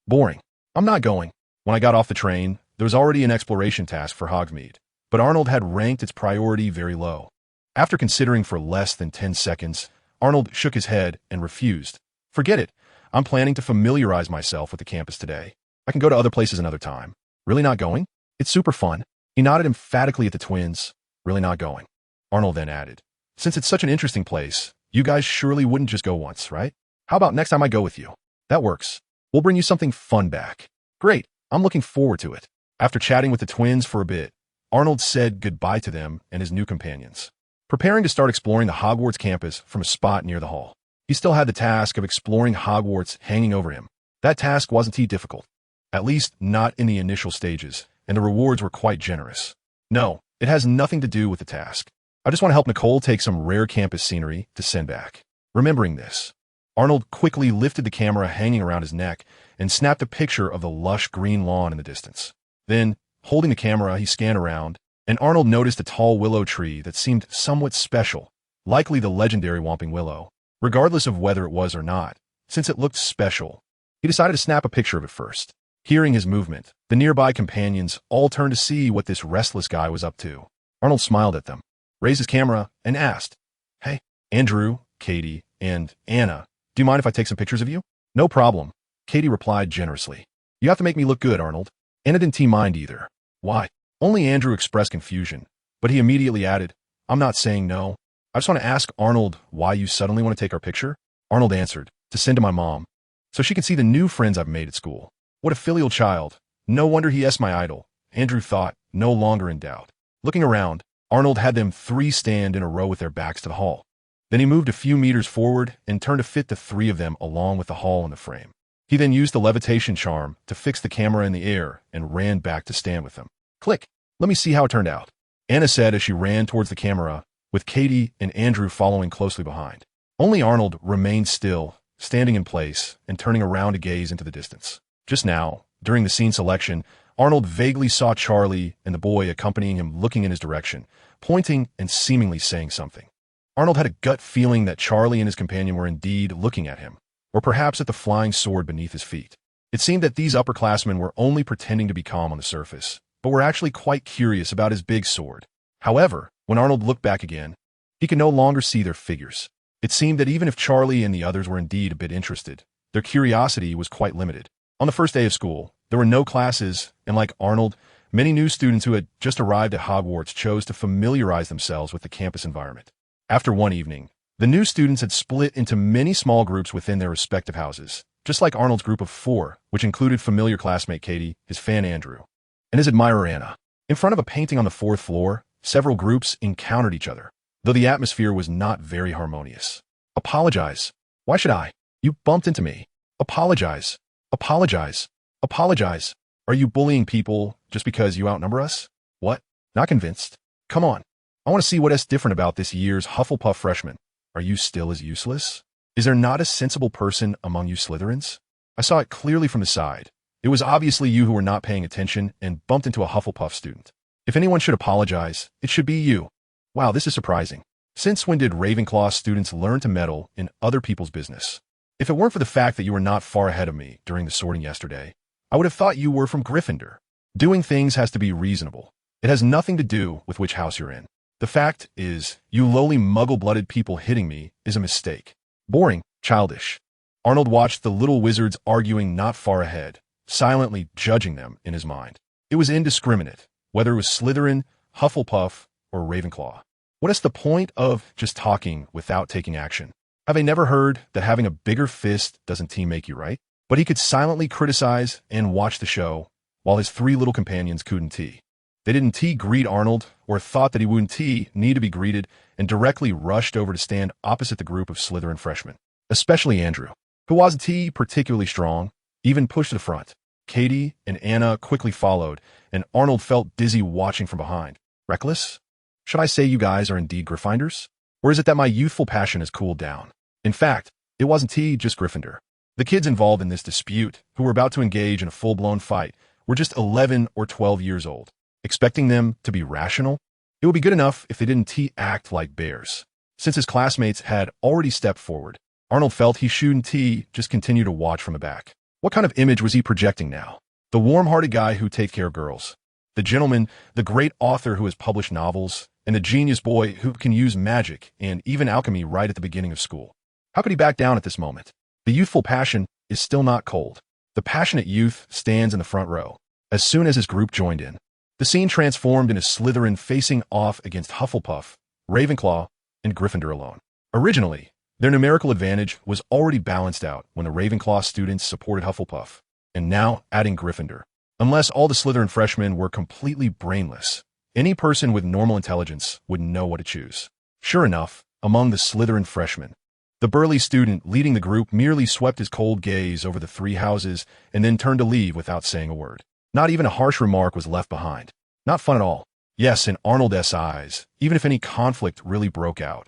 Boring. I'm not going. When I got off the train, there was already an exploration task for Hogsmeade, but Arnold had ranked its priority very low. After considering for less than 10 seconds, Arnold shook his head and refused. Forget it. I'm planning to familiarize myself with the campus today. I can go to other places another time. Really not going? It's super fun. He nodded emphatically at the twins. Really not going. Arnold then added, since it's such an interesting place, you guys surely wouldn't just go once, right? How about next time I go with you? That works. We'll bring you something fun back. Great. I'm looking forward to it. After chatting with the twins for a bit, Arnold said goodbye to them and his new companions, preparing to start exploring the Hogwarts campus from a spot near the hall. He still had the task of exploring Hogwarts hanging over him. That task wasn't too difficult, at least not in the initial stages, and the rewards were quite generous. No, it has nothing to do with the task. I just want to help Nicole take some rare campus scenery to send back. Remembering this, Arnold quickly lifted the camera hanging around his neck and snapped a picture of the lush green lawn in the distance. Then, holding the camera, he scanned around, and Arnold noticed a tall willow tree that seemed somewhat special, likely the legendary Whomping Willow. Regardless of whether it was or not, since it looked special, he decided to snap a picture of it first. Hearing his movement, the nearby companions all turned to see what this restless guy was up to. Arnold smiled at them, raised his camera, and asked, "Hey, Andrew, Katie, and Anna, do you mind if I take some pictures of you?" "No problem," Katie replied generously. "You have to make me look good, Arnold." Anna didn't mind either. "Why?" Only Andrew expressed confusion, but he immediately added, "I'm not saying no. I just want to ask Arnold why you suddenly want to take our picture." Arnold answered, "To send to my mom, so she can see the new friends I've made at school." What a filial child. No wonder he is my idol, Andrew thought, no longer in doubt. Looking around, Arnold had them three stand in a row with their backs to the hall. Then he moved a few meters forward and turned to fit the three of them along with the hall in the frame. He then used the levitation charm to fix the camera in the air and ran back to stand with them. Click. Let me see how it turned out, Anna said as she ran towards the camera, with Katie and Andrew following closely behind. Only Arnold remained still, standing in place and turning around to gaze into the distance. Just now, during the scene selection, Arnold vaguely saw Charlie and the boy accompanying him looking in his direction, pointing and seemingly saying something. Arnold had a gut feeling that Charlie and his companion were indeed looking at him, or perhaps at the flying sword beneath his feet. It seemed that these upperclassmen were only pretending to be calm on the surface, but were actually quite curious about his big sword. However, when Arnold looked back again, he could no longer see their figures. It seemed that even if Charlie and the others were indeed a bit interested, their curiosity was quite limited. On the first day of school, there were no classes, and like Arnold, many new students who had just arrived at Hogwarts chose to familiarize themselves with the campus environment. After one evening, the new students had split into many small groups within their respective houses, just like Arnold's group of 4, which included familiar classmate Katie, his fan Andrew, and his admirer Anna. In front of a painting on the 4th floor, several groups encountered each other, though the atmosphere was not very harmonious. "Apologize. Why should I? You bumped into me. Apologize. Apologize. Apologize. Are you bullying people just because you outnumber us? What? Not convinced? Come on. I want to see what's different about this year's Hufflepuff freshman. Are you still as useless? Is there not a sensible person among you Slytherins? I saw it clearly from the side. It was obviously you who were not paying attention and bumped into a Hufflepuff student. If anyone should apologize, it should be you. Wow, this is surprising. Since when did Ravenclaw students learn to meddle in other people's business? If it weren't for the fact that you were not far ahead of me during the sorting yesterday, I would have thought you were from Gryffindor. Doing things has to be reasonable. It has nothing to do with which house you're in. The fact is, you lowly muggle-blooded people hitting me is a mistake. Boring, childish. Arnold watched the little wizards arguing not far ahead, silently judging them in his mind. It was indiscriminate, whether it was Slytherin, Hufflepuff, or Ravenclaw. What is the point of just talking without taking action? Have they never heard that having a bigger fist doesn't team make you right? But he could silently criticize and watch the show, while his 3 little companions couldn't tea. They didn't greet Arnold, or thought that he wouldn't need to be greeted, and directly rushed over to stand opposite the group of Slytherin freshmen. Especially Andrew, who wasn't particularly strong, even pushed to the front. Katie and Anna quickly followed, and Arnold felt dizzy watching from behind. Reckless? Should I say you guys are indeed Gryffindors? Or is it that my youthful passion has cooled down? In fact, it wasn't just Gryffindor. The kids involved in this dispute, who were about to engage in a full-blown fight, were just 11 or 12 years old. Expecting them to be rational? It would be good enough if they didn't act like bears. Since his classmates had already stepped forward, Arnold felt he shouldn't just continue to watch from the back. What kind of image was he projecting now? The warm-hearted guy who takes care of girls. The gentleman, the great author who has published novels, and the genius boy who can use magic and even alchemy right at the beginning of school. How could he back down at this moment? The youthful passion is still not cold. The passionate youth stands in the front row. As soon as his group joined in, the scene transformed into Slytherin facing off against Hufflepuff, Ravenclaw, and Gryffindor alone. Originally, their numerical advantage was already balanced out when the Ravenclaw students supported Hufflepuff, and now adding Gryffindor. Unless all the Slytherin freshmen were completely brainless, any person with normal intelligence would know what to choose. Sure enough, among the Slytherin freshmen, the burly student leading the group merely swept his cold gaze over the three houses and then turned to leave without saying a word. Not even a harsh remark was left behind. Not fun at all. Yes, in Arnold's eyes, even if any conflict really broke out,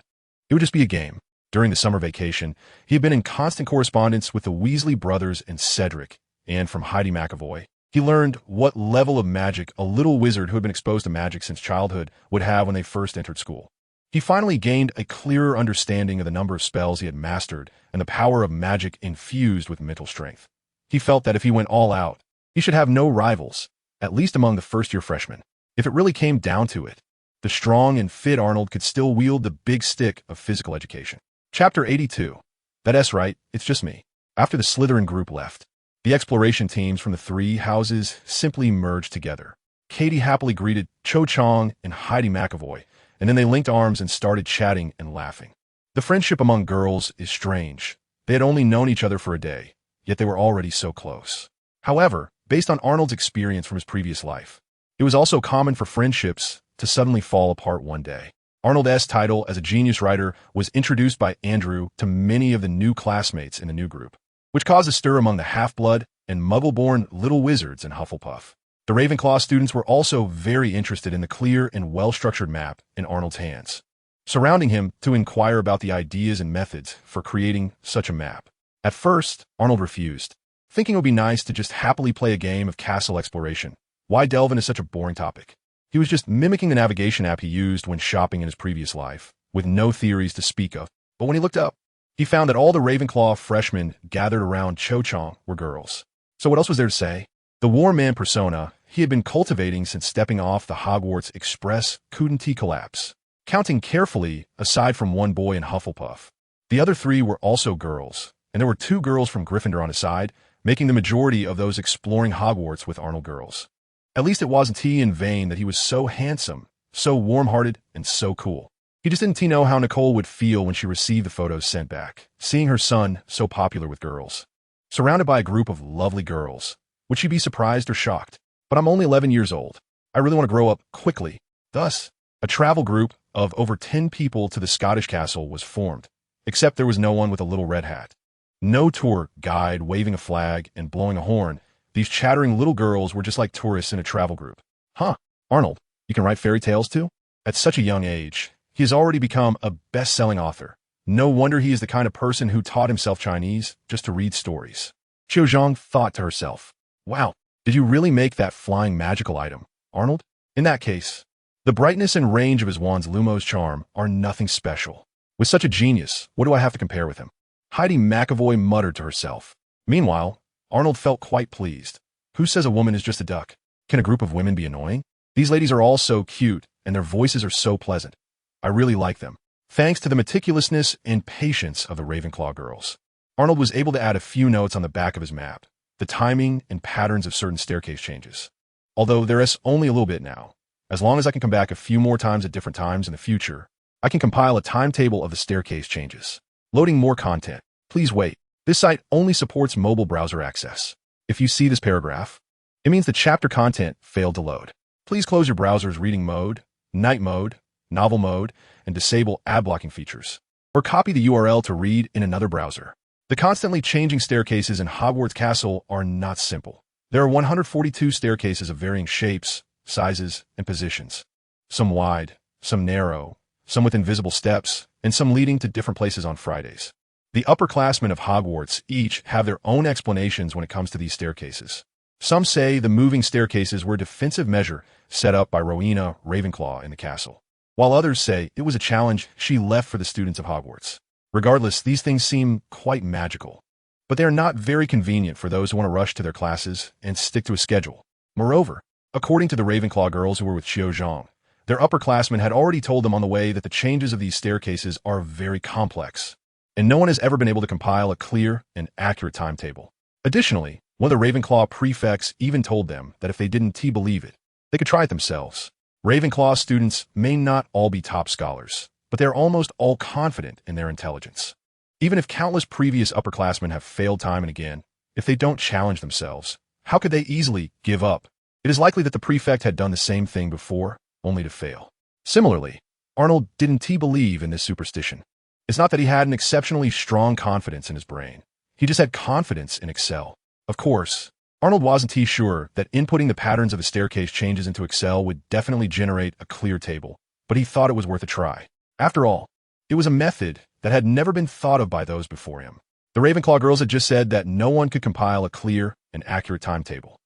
it would just be a game. During the summer vacation, he had been in constant correspondence with the Weasley brothers and Cedric, and from Heidi McAvoy, he learned what level of magic a little wizard who had been exposed to magic since childhood would have when they first entered school. He finally gained a clearer understanding of the number of spells he had mastered and the power of magic infused with mental strength. He felt that if he went all out, he should have no rivals, at least among the first-year freshmen. If it really came down to it, the strong and fit Arnold could still wield the big stick of physical education. Chapter 82. That's right, it's just me. After the Slytherin group left, the exploration teams from the three houses simply merged together. Katie happily greeted Cho Chang and Heidi McAvoy, and then they linked arms and started chatting and laughing. The friendship among girls is strange. They had only known each other for a day, yet they were already so close. However, based on Arnold's experience from his previous life, it was also common for friendships to suddenly fall apart one day. Arnold's title as a genius writer was introduced by Andrew to many of the new classmates in the new group, which caused a stir among the half-blood and muggle-born little wizards in Hufflepuff. The Ravenclaw students were also very interested in the clear and well-structured map in Arnold's hands, surrounding him to inquire about the ideas and methods for creating such a map. At first, Arnold refused, thinking it would be nice to just happily play a game of castle exploration. Why delve into such a boring topic? He was just mimicking the navigation app he used when shopping in his previous life, with no theories to speak of. But when he looked up, he found that all the Ravenclaw freshmen gathered around Cho Chang were girls. So what else was there to say? The war man persona he had been cultivating since stepping off the Hogwarts Express couldn't he collapse. Counting carefully, aside from one boy in Hufflepuff, the other three were also girls, and there were two girls from Gryffindor on his side, making the majority of those exploring Hogwarts with Arnold girls. At least it wasn't in vain that he was so handsome, so warm-hearted, and so cool. He just didn't know how Nicole would feel when she received the photos sent back, seeing her son so popular with girls. Surrounded by a group of lovely girls, would she be surprised or shocked? But I'm only 11 years old. I really want to grow up quickly. Thus, a travel group of over 10 people to the Scottish castle was formed, except there was no one with a little red hat. No tour guide waving a flag and blowing a horn. These chattering little girls were just like tourists in a travel group. Huh, Arnold, you can write fairy tales too? At such a young age, he has already become a best-selling author. No wonder he is the kind of person who taught himself Chinese just to read stories. Qiu Zhang thought to herself, wow, did you really make that flying magical item, Arnold? In that case, the brightness and range of his wand's Lumos charm are nothing special. With such a genius, what do I have to compare with him? Heidi McAvoy muttered to herself. Meanwhile, Arnold felt quite pleased. Who says a woman is just a duck? Can a group of women be annoying? These ladies are all so cute, and their voices are so pleasant. I really like them. Thanks to the meticulousness and patience of the Ravenclaw girls, Arnold was able to add a few notes on the back of his map, the timing and patterns of certain staircase changes. Although there is only a little bit now. As long as I can come back a few more times at different times in the future, I can compile a timetable of the staircase changes. Loading more content. Please wait. This site only supports mobile browser access. If you see this paragraph, it means the chapter content failed to load. Please close your browser's reading mode, night mode, novel mode, and disable ad blocking features. Or copy the URL to read in another browser. The constantly changing staircases in Hogwarts Castle are not simple. There are 142 staircases of varying shapes, sizes, and positions. Some wide, some narrow, some with invisible steps, and some leading to different places on Fridays. The upperclassmen of Hogwarts each have their own explanations when it comes to these staircases. Some say the moving staircases were a defensive measure set up by Rowena Ravenclaw in the castle, while others say it was a challenge she left for the students of Hogwarts. Regardless, these things seem quite magical, but they are not very convenient for those who want to rush to their classes and stick to a schedule. Moreover, according to the Ravenclaw girls who were with Qiu Zhang, Their upperclassmen had already told them on the way that the changes of these staircases are very complex, and no one has ever been able to compile a clear and accurate timetable. Additionally, one of the Ravenclaw prefects even told them that if they didn't believe it, they could try it themselves. Ravenclaw students may not all be top scholars, but they are almost all confident in their intelligence. Even if countless previous upperclassmen have failed time and again, if they don't challenge themselves, how could they easily give up? It is likely that the prefect had done the same thing before, only to fail. Similarly, Arnold didn't believe in this superstition. It's not that he had an exceptionally strong confidence in his brain. He just had confidence in Excel. Of course, Arnold wasn't sure that inputting the patterns of the staircase changes into Excel would definitely generate a clear table, but he thought it was worth a try. After all, it was a method that had never been thought of by those before him. The Ravenclaw girls had just said that no one could compile a clear and accurate timetable.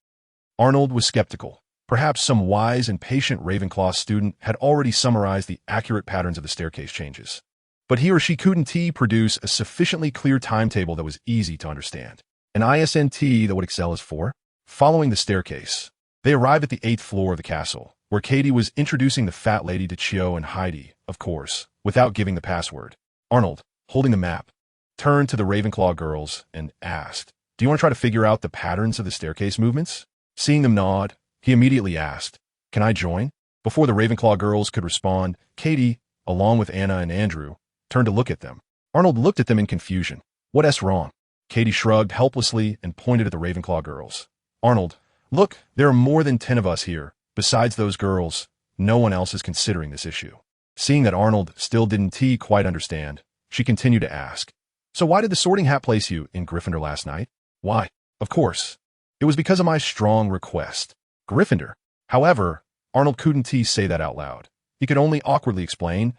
Arnold was skeptical. Perhaps some wise and patient Ravenclaw student had already summarized the accurate patterns of the staircase changes. But he or she couldn't produce a sufficiently clear timetable that was easy to understand. An ISNT that what Excel is for? Following the staircase, they arrived at the 8th floor of the castle, where Katie was introducing the fat lady to Chio and Heidi, of course, without giving the password. Arnold, holding the map, turned to the Ravenclaw girls and asked, "Do you want to try to figure out the patterns of the staircase movements?" Seeing them nod, he immediately asked, "Can I join?" Before the Ravenclaw girls could respond, Katie, along with Anna and Andrew, turned to look at them. Arnold looked at them in confusion. What's wrong? Katie shrugged helplessly and pointed at the Ravenclaw girls. Arnold, look, there are more than 10 of us here. Besides those girls, no one else is considering this issue. Seeing that Arnold still didn't quite understand, she continued to ask, "So why did the Sorting Hat place you in Gryffindor last night?" "Why, of course. It was because of my strong request. Gryffindor." However, Arnold couldn't say that out loud. He could only awkwardly explain,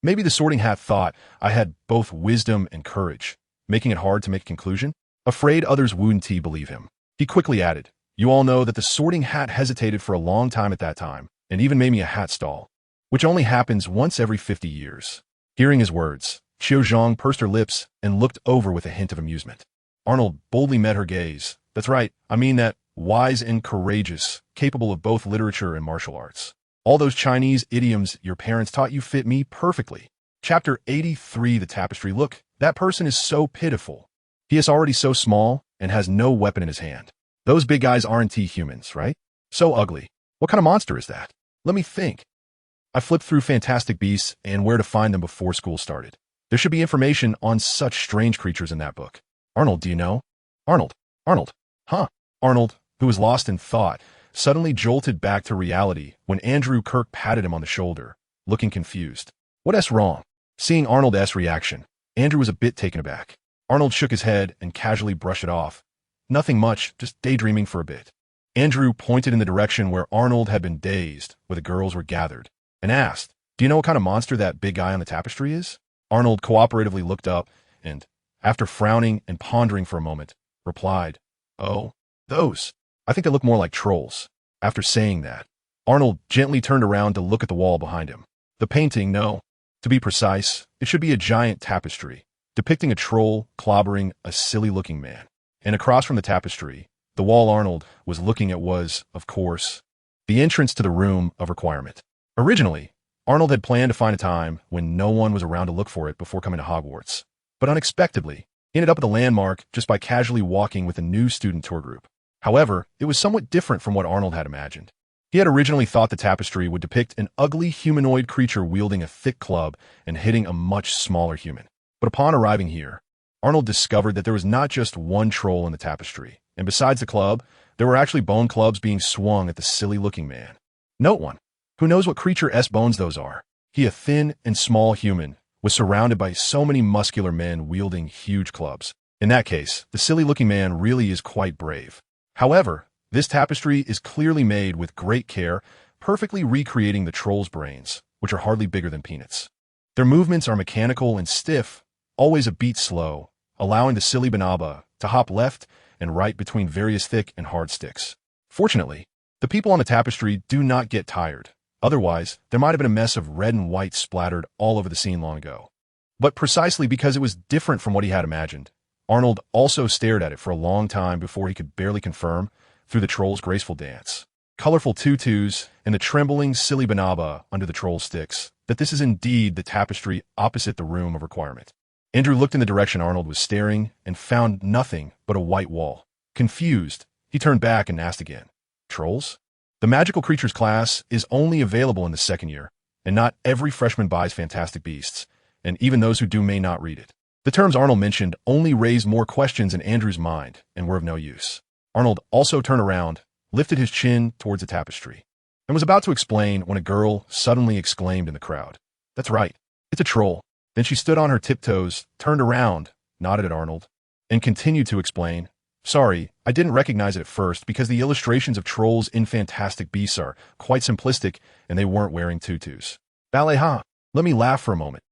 maybe the Sorting Hat thought I had both wisdom and courage, making it hard to make a conclusion. Afraid others wouldn't believe him, he quickly added, "You all know that the Sorting Hat hesitated for a long time at that time, and even made me a hat stall, which only happens once every 50 years. Hearing his words, Qiu Zhang pursed her lips and looked over with a hint of amusement. Arnold boldly met her gaze. "That's right, I mean that, wise and courageous, capable of both literature and martial arts. All those Chinese idioms your parents taught you fit me perfectly." Chapter 83, The Tapestry. Look, that person is so pitiful. He is already so small and has no weapon in his hand. Those big guys aren't humans, right? So ugly. What kind of monster is that? Let me think. I flipped through Fantastic Beasts and Where to Find Them before school started. There should be information on such strange creatures in that book. Arnold, do you know? Arnold. Huh? Arnold, who was lost in thought, suddenly jolted back to reality when Andrew Kirk patted him on the shoulder, looking confused. What's wrong? Seeing Arnold's reaction, Andrew was a bit taken aback. Arnold shook his head and casually brushed it off. Nothing much, just daydreaming for a bit. Andrew pointed in the direction where Arnold had been dazed, where the girls were gathered, and asked, "Do you know what kind of monster that big guy on the tapestry is?" Arnold cooperatively looked up and, after frowning and pondering for a moment, replied, "Oh, those. I think they look more like trolls." After saying that, Arnold gently turned around to look at the wall behind him. The painting, no. To be precise, it should be a giant tapestry, depicting a troll clobbering a silly-looking man. And across from the tapestry, the wall Arnold was looking at was, of course, the entrance to the room of requirement. Originally, Arnold had planned to find a time when no one was around to look for it before coming to Hogwarts, but unexpectedly, he ended up at the landmark just by casually walking with a new student tour group. However, it was somewhat different from what Arnold had imagined. He had originally thought the tapestry would depict an ugly humanoid creature wielding a thick club and hitting a much smaller human. But upon arriving here, Arnold discovered that there was not just one troll in the tapestry, and besides the club, there were actually bone clubs being swung at the silly-looking man. Note one. Who knows what creature's bones those are? He, a thin and small human, was surrounded by so many muscular men wielding huge clubs. In that case, the silly-looking man really is quite brave. However, this tapestry is clearly made with great care, perfectly recreating the troll's brains, which are hardly bigger than peanuts. Their movements are mechanical and stiff, always a beat slow, allowing the silly Banaba to hop left and right between various thick and hard sticks. Fortunately, the people on the tapestry do not get tired. Otherwise, there might have been a mess of red and white splattered all over the scene long ago. But precisely because it was different from what he had imagined, Arnold also stared at it for a long time before he could barely confirm through the troll's graceful dance. colorful tutus, and the trembling, silly banaba under the troll sticks, that this is indeed the tapestry opposite the room of requirement. Andrew looked in the direction Arnold was staring and found nothing but a white wall. Confused, he turned back and asked again, "Trolls?" The magical creatures class is only available in the second year, and not every freshman buys Fantastic Beasts, and even those who do may not read it. The terms Arnold mentioned only raised more questions in Andrew's mind and were of no use. Arnold also turned around, lifted his chin towards the tapestry, and was about to explain when a girl suddenly exclaimed in the crowd, "That's right, it's a troll." Then she stood on her tiptoes, turned around, nodded at Arnold, and continued to explain, "Sorry, I didn't recognize it at first because the illustrations of trolls in Fantastic Beasts are quite simplistic and they weren't wearing tutus." Ballet, huh? Let me laugh for a moment.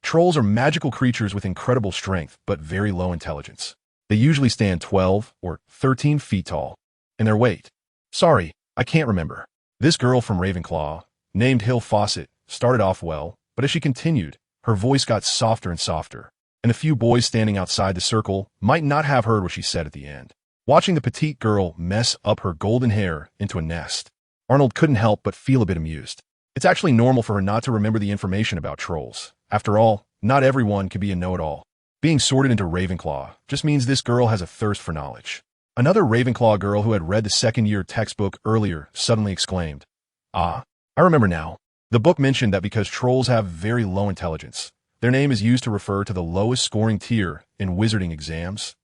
Trolls are magical creatures with incredible strength but very low intelligence. They usually stand 12 or 13 feet tall. And their weight? Sorry, I can't remember. This girl from Ravenclaw, named Hill Fawcett, started off well, but as she continued, her voice got softer and softer, and the few boys standing outside the circle might not have heard what she said at the end. Watching the petite girl mess up her golden hair into a nest, Arnold couldn't help but feel a bit amused. It's actually normal for her not to remember the information about trolls. After all, not everyone can be a know-it-all. Being sorted into Ravenclaw just means this girl has a thirst for knowledge. Another Ravenclaw girl who had read the second-year textbook earlier suddenly exclaimed, "Ah, I remember now. The book mentioned that because trolls have very low intelligence, their name is used to refer to the lowest scoring tier in wizarding exams,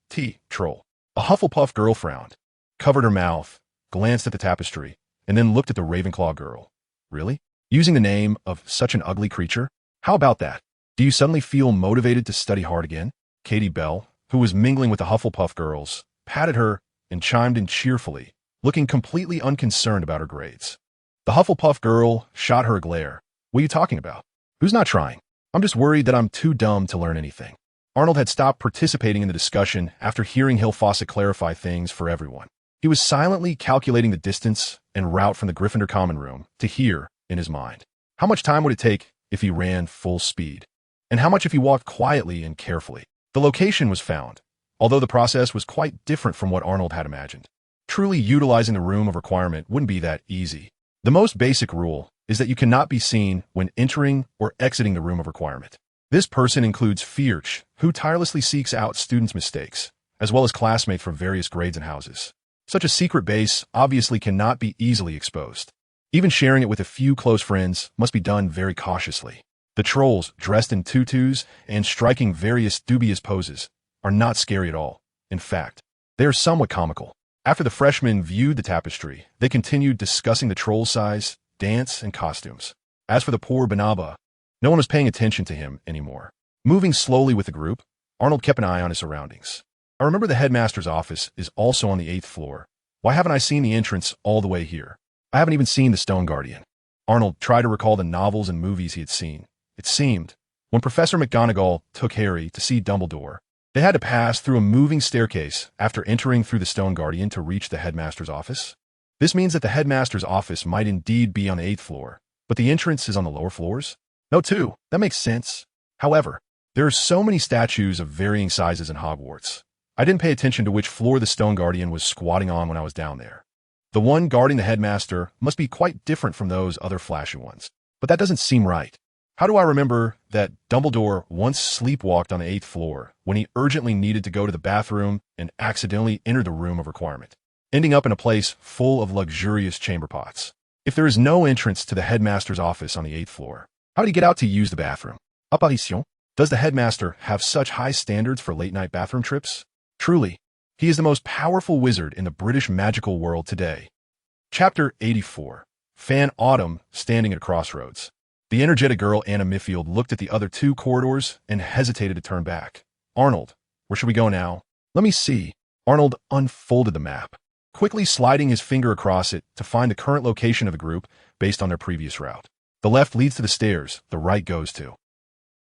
troll." A Hufflepuff girl frowned, covered her mouth, glanced at the tapestry, and then looked at the Ravenclaw girl. "Really? Using the name of such an ugly creature? How about that? Do you suddenly feel motivated to study hard again?" Katie Bell, who was mingling with the Hufflepuff girls, patted her and chimed in cheerfully, looking completely unconcerned about her grades. The Hufflepuff girl shot her a glare. "What are you talking about? Who's not trying? I'm just worried that I'm too dumb to learn anything." Arnold had stopped participating in the discussion after hearing Hill Fawcett clarify things for everyone. He was silently calculating the distance and route from the Gryffindor common room to here in his mind. How much time would it take if he ran full speed? And how much if he walked quietly and carefully? The location was found, although the process was quite different from what Arnold had imagined. Truly utilizing the room of requirement wouldn't be that easy. The most basic rule is that you cannot be seen when entering or exiting the room of requirement. This person includes Fierch, who tirelessly seeks out students' mistakes, as well as classmates from various grades and houses. Such a secret base obviously cannot be easily exposed. Even sharing it with a few close friends must be done very cautiously. The trolls, dressed in tutus and striking various dubious poses, are not scary at all. In fact, they are somewhat comical. After the freshmen viewed the tapestry, they continued discussing the troll size, dance, and costumes. As for the poor Banaba, no one was paying attention to him anymore. Moving slowly with the group, Arnold kept an eye on his surroundings. I remember the headmaster's office is also on the 8th floor. Why haven't I seen the entrance all the way here? I haven't even seen the Stone Guardian. Arnold tried to recall the novels and movies he had seen. It seemed, when Professor McGonagall took Harry to see Dumbledore, they had to pass through a moving staircase after entering through the Stone Guardian to reach the headmaster's office. This means that the headmaster's office might indeed be on the 8th floor, but the entrance is on the lower floors? No, too. That makes sense. However, there are so many statues of varying sizes in Hogwarts. I didn't pay attention to which floor the Stone Guardian was squatting on when I was down there. The one guarding the headmaster must be quite different from those other flashy ones. But that doesn't seem right. How do I remember that Dumbledore once sleepwalked on the 8th floor when he urgently needed to go to the bathroom and accidentally entered the room of requirement, ending up in a place full of luxurious chamber pots? If there is no entrance to the headmaster's office on the 8th floor, how did he get out to use the bathroom? Apparition? Does the headmaster have such high standards for late-night bathroom trips? Truly, he is the most powerful wizard in the British magical world today. Chapter 84. Fan Autumn standing at a crossroads. The energetic girl Anna Miffield looked at the other two corridors and hesitated to turn back. "Arnold, where should we go now?" "Let me see." Arnold unfolded the map, quickly sliding his finger across it to find the current location of the group based on their previous route. The left leads to the stairs, the right goes to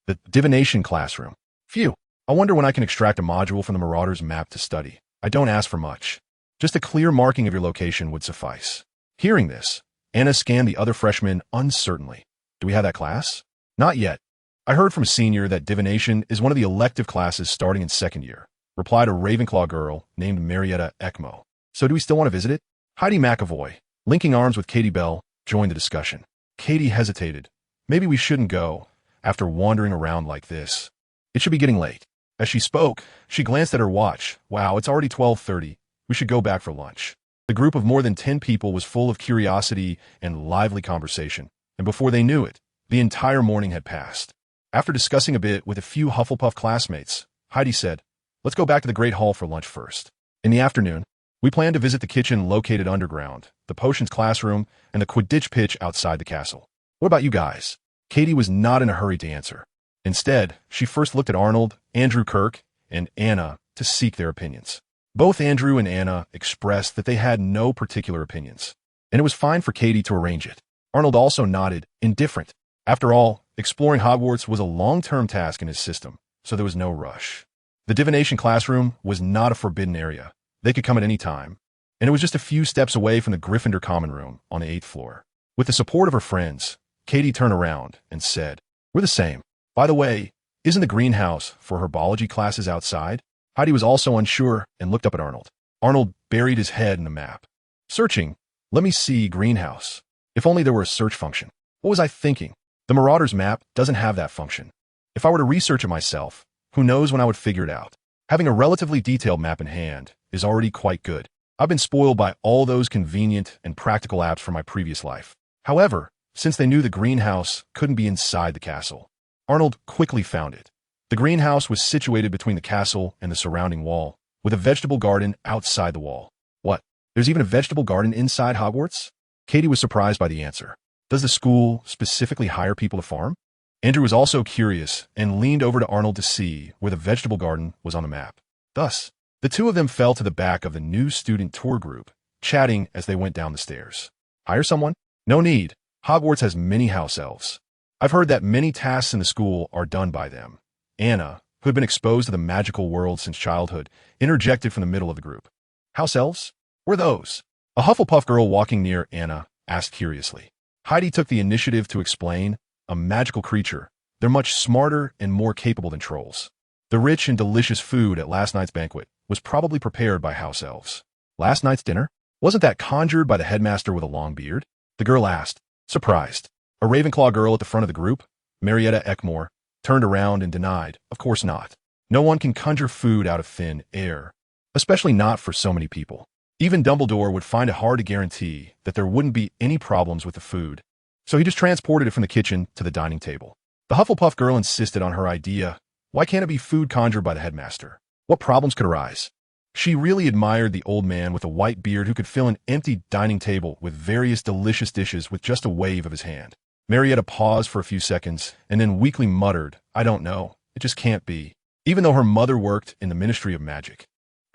the divination classroom. Phew, I wonder when I can extract a module from the Marauder's map to study. I don't ask for much. Just a clear marking of your location would suffice. Hearing this, Anna scanned the other freshmen uncertainly. "Do we have that class?" "Not yet. I heard from a senior that divination is one of the elective classes starting in second year," replied a Ravenclaw girl named Marietta Ekmo. "So do we still want to visit it?" Heidi McAvoy, linking arms with Katie Bell, joined the discussion. Katie hesitated. Maybe we shouldn't go, after wandering around like this. It should be getting late. As she spoke, she glanced at her watch. Wow, it's already 12:30. We should go back for lunch. The group of more than 10 people was full of curiosity and lively conversation, and before they knew it, the entire morning had passed. After discussing a bit with a few Hufflepuff classmates, Heidi said, "Let's go back to the Great Hall for lunch first." In the afternoon, we planned to visit the kitchen located underground, the potions classroom, and the Quidditch pitch outside the castle. What about you guys? Katie was not in a hurry to answer. Instead, she first looked at Arnold, Andrew Kirk, and Anna to seek their opinions. Both Andrew and Anna expressed that they had no particular opinions, and it was fine for Katie to arrange it. Arnold also nodded, indifferent. After all, exploring Hogwarts was a long-term task in his system, so there was no rush. The divination classroom was not a forbidden area. They could come at any time, and it was just a few steps away from the Gryffindor common room on the 8th floor. With the support of her friends, Katie turned around and said, "We're the same. By the way, isn't the greenhouse for herbology classes outside?" Heidi was also unsure and looked up at Arnold. Arnold buried his head in the map. "Searching. Let me see greenhouse. If only there were a search function. What was I thinking? The Marauders map doesn't have that function. If I were to research it myself, who knows when I would figure it out? Having a relatively detailed map in hand is already quite good. I've been spoiled by all those convenient and practical apps from my previous life." However, since they knew the greenhouse couldn't be inside the castle, Arnold quickly found it. The greenhouse was situated between the castle and the surrounding wall, with a vegetable garden outside the wall. What? There's even a vegetable garden inside Hogwarts? Katie was surprised by the answer. Does the school specifically hire people to farm? Andrew was also curious and leaned over to Arnold to see where the vegetable garden was on the map. Thus, the two of them fell to the back of the new student tour group, chatting as they went down the stairs. Hire someone? No need. Hogwarts has many house elves. I've heard that many tasks in the school are done by them. Anna, who had been exposed to the magical world since childhood, interjected from the middle of the group. House elves? What are those? A Hufflepuff girl walking near Anna asked curiously. Heidi took the initiative to explain. A magical creature. They're much smarter and more capable than trolls. The rich and delicious food at last night's banquet was probably prepared by house elves. Last night's dinner? Wasn't that conjured by the headmaster with a long beard? The girl asked, surprised. A Ravenclaw girl at the front of the group, Marietta Eckmore, turned around and denied, of course not. No one can conjure food out of thin air, especially not for so many people. Even Dumbledore would find it hard to guarantee that there wouldn't be any problems with the food, so he just transported it from the kitchen to the dining table. The Hufflepuff girl insisted on her idea. Why can't it be food conjured by the headmaster? What problems could arise? She really admired the old man with a white beard who could fill an empty dining table with various delicious dishes with just a wave of his hand. Marietta paused for a few seconds and then weakly muttered, "I don't know. It just can't be." Even though her mother worked in the Ministry of Magic,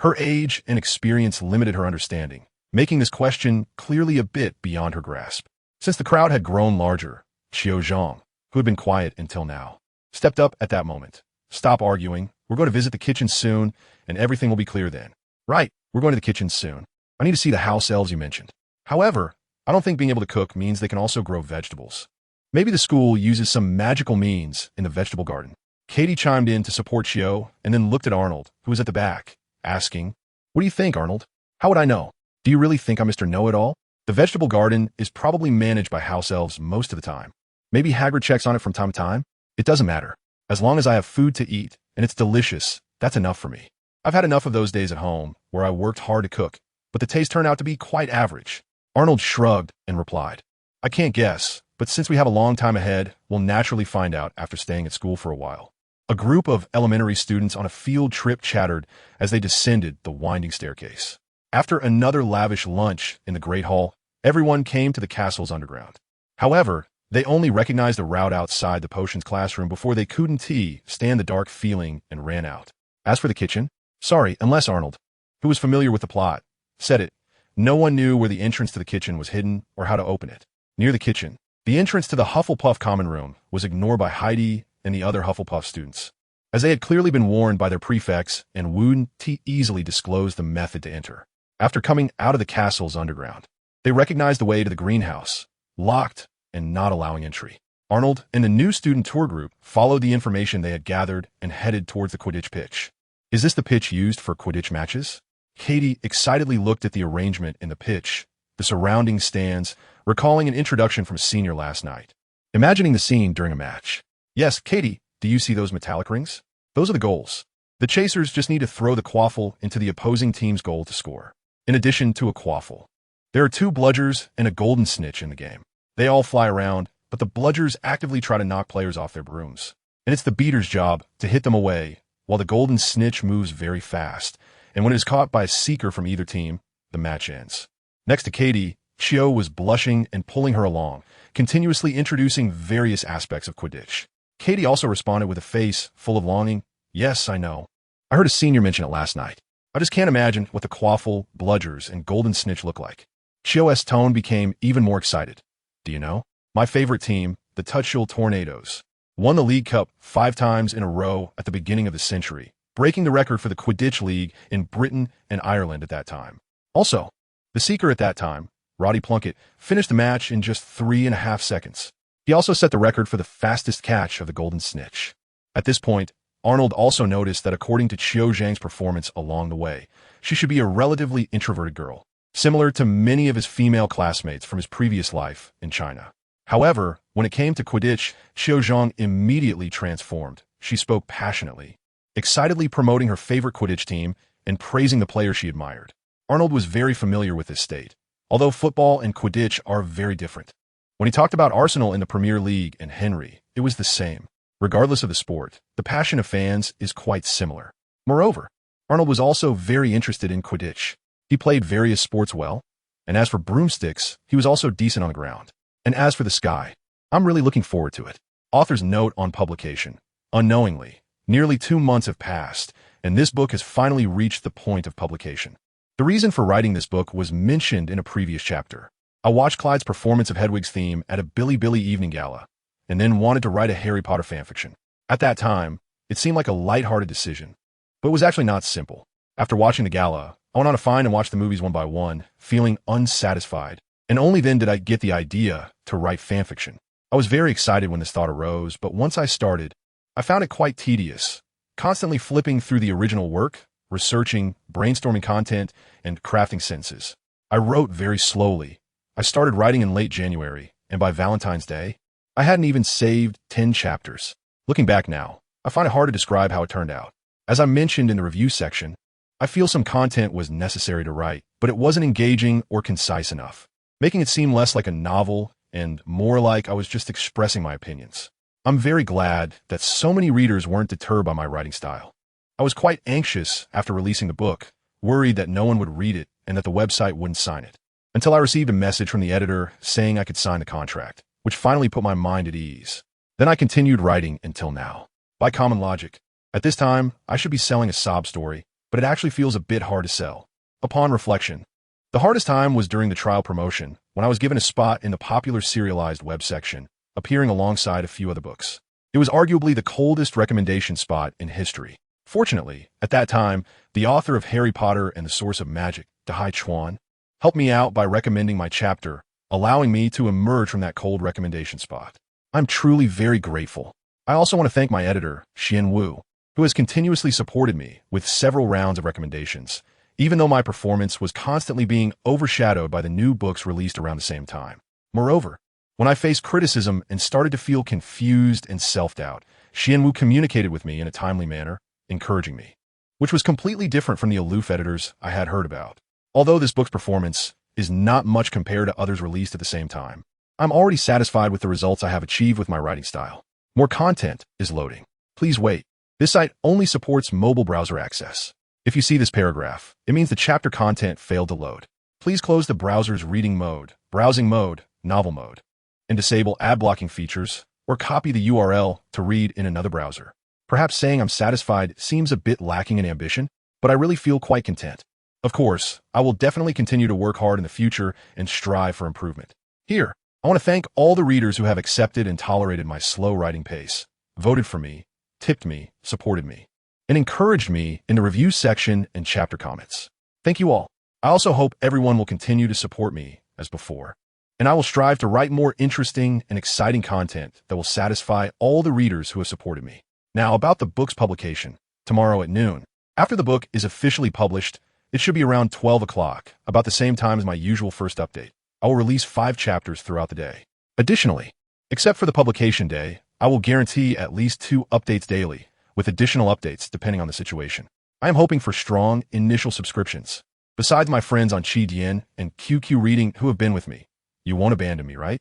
her age and experience limited her understanding, making this question clearly a bit beyond her grasp. Since the crowd had grown larger, Xiao Zhang, who had been quiet until now, stepped up at that moment. "Stop arguing. We're going to visit the kitchen soon, and everything will be clear then." "Right, we're going to the kitchen soon. I need to see the house elves you mentioned. However, I don't think being able to cook means they can also grow vegetables. Maybe the school uses some magical means in the vegetable garden." Katie chimed in to support Xiao and then looked at Arnold, who was at the back, asking, "What do you think, Arnold? How would I know? Do you really think I'm Mr. Know-It-All? The vegetable garden is probably managed by house elves most of the time. Maybe Hagrid checks on it from time to time. It doesn't matter. As long as I have food to eat and it's delicious, that's enough for me. I've had enough of those days at home where I worked hard to cook, but the taste turned out to be quite average." Arnold shrugged and replied, "I can't guess, but since we have a long time ahead, we'll naturally find out after staying at school for a while." A group of elementary students on a field trip chattered as they descended the winding staircase. After another lavish lunch in the Great Hall, everyone came to the castle's underground. However, they only recognized the route outside the potions classroom before they couldn't stand the dark feeling and ran out. As for the kitchen, sorry, unless Arnold, who was familiar with the plot, said it, no one knew where the entrance to the kitchen was hidden or how to open it. Near the kitchen, the entrance to the Hufflepuff common room was ignored by Heidi and the other Hufflepuff students, as they had clearly been warned by their prefects and wouldn't easily disclose the method to enter. After coming out of the castle's underground, they recognized the way to the greenhouse, locked and not allowing entry. Arnold and the new student tour group followed the information they had gathered and headed towards the Quidditch pitch. "Is this the pitch used for Quidditch matches?" Katie excitedly looked at the arrangement in the pitch, the surrounding stands, recalling an introduction from a senior last night. Imagining the scene during a match. Yes, Katie, do you see those metallic rings? Those are the goals. The chasers just need to throw the quaffle into the opposing team's goal to score. In addition to a quaffle, there are 2 bludgers and a golden snitch in the game. They all fly around, but the bludgers actively try to knock players off their brooms. And it's the beater's job to hit them away, while the golden snitch moves very fast. And when it is caught by a seeker from either team, the match ends. Next to Katie, Chio was blushing and pulling her along, continuously introducing various aspects of Quidditch. Katie also responded with a face full of longing. Yes, I know. I heard a senior mention it last night. I just can't imagine what the quaffle, bludgers, and golden snitch look like. Chio's tone became even more excited. Do you know? My favorite team, the Tutchel Tornadoes, won the League Cup 5 times in a row at the beginning of the century, breaking the record for the Quidditch League in Britain and Ireland at that time. Also, the seeker at that time, Roddy Plunkett, finished the match in just 3.5 seconds. He also set the record for the fastest catch of the golden snitch. At this point, Arnold also noticed that according to Qiu Zhang's performance along the way, she should be a relatively introverted girl, similar to many of his female classmates from his previous life in China. However, when it came to Quidditch, Qiu Zhang immediately transformed. She spoke passionately, excitedly promoting her favorite Quidditch team and praising the player she admired. Arnold was very familiar with this state, although football and Quidditch are very different. When he talked about Arsenal in the Premier League and Henry, it was the same. Regardless of the sport, the passion of fans is quite similar. Moreover, Arnold was also very interested in Quidditch. He played various sports well, and as for broomsticks, he was also decent on the ground. And as for the sky, I'm really looking forward to it. Author's note on publication. Unknowingly, nearly 2 months have passed, and this book has finally reached the point of publication. The reason for writing this book was mentioned in a previous chapter. I watched Clyde's performance of Hedwig's theme at a Billy Billy evening gala, and then wanted to write a Harry Potter fanfiction. At that time, it seemed like a lighthearted decision, but it was actually not simple. After watching the gala, I went on to find and watch the movies one by one, feeling unsatisfied, and only then did I get the idea to write fanfiction. I was very excited when this thought arose, but once I started, I found it quite tedious, constantly flipping through the original work, researching, brainstorming content, and crafting sentences. I wrote very slowly. I started writing in late January, and by Valentine's Day, I hadn't even saved 10 chapters. Looking back now, I find it hard to describe how it turned out. As I mentioned in the review section, I feel some content was necessary to write, but it wasn't engaging or concise enough, making it seem less like a novel and more like I was just expressing my opinions. I'm very glad that so many readers weren't deterred by my writing style. I was quite anxious after releasing the book, worried that no one would read it and that the website wouldn't sign it, until I received a message from the editor saying I could sign the contract, which finally put my mind at ease. Then I continued writing until now. By common logic, at this time, I should be selling a sob story, but it actually feels a bit hard to sell. Upon reflection, the hardest time was during the trial promotion, when I was given a spot in the popular serialized web section, appearing alongside a few other books. It was arguably the coldest recommendation spot in history. Fortunately, at that time, the author of Harry Potter and the Source of Magic, Dahai Chuan, helped me out by recommending my chapter, allowing me to emerge from that cold recommendation spot. I'm truly very grateful. I also want to thank my editor, Xian Wu, who has continuously supported me with several rounds of recommendations, even though my performance was constantly being overshadowed by the new books released around the same time. Moreover, when I faced criticism and started to feel confused and self-doubt, Xian Wu communicated with me in a timely manner, encouraging me, which was completely different from the aloof editors I had heard about. Although this book's performance is not much compared to others released at the same time, I'm already satisfied with the results I have achieved with my writing style. More content is loading. Please wait. This site only supports mobile browser access. If you see this paragraph, it means the chapter content failed to load. Please close the browser's reading mode, browsing mode, novel mode, and disable ad blocking features, or copy the URL to read in another browser. Perhaps saying I'm satisfied seems a bit lacking in ambition, but I really feel quite content. Of course, I will definitely continue to work hard in the future and strive for improvement. Here, I want to thank all the readers who have accepted and tolerated my slow writing pace, voted for me, tipped me, supported me, and encouraged me in the review section and chapter comments. Thank you all. I also hope everyone will continue to support me as before, and I will strive to write more interesting and exciting content that will satisfy all the readers who have supported me. Now, about the book's publication. Tomorrow at noon, after the book is officially published, It should be around 12 o'clock, about the same time as my usual first update. I will release 5 chapters throughout the day. Additionally, except for the publication day, I will guarantee at least 2 updates daily, with additional updates depending on the situation. I am hoping for strong initial subscriptions. Besides my friends on Qdian and QQ Reading who have been with me, you won't abandon me, right?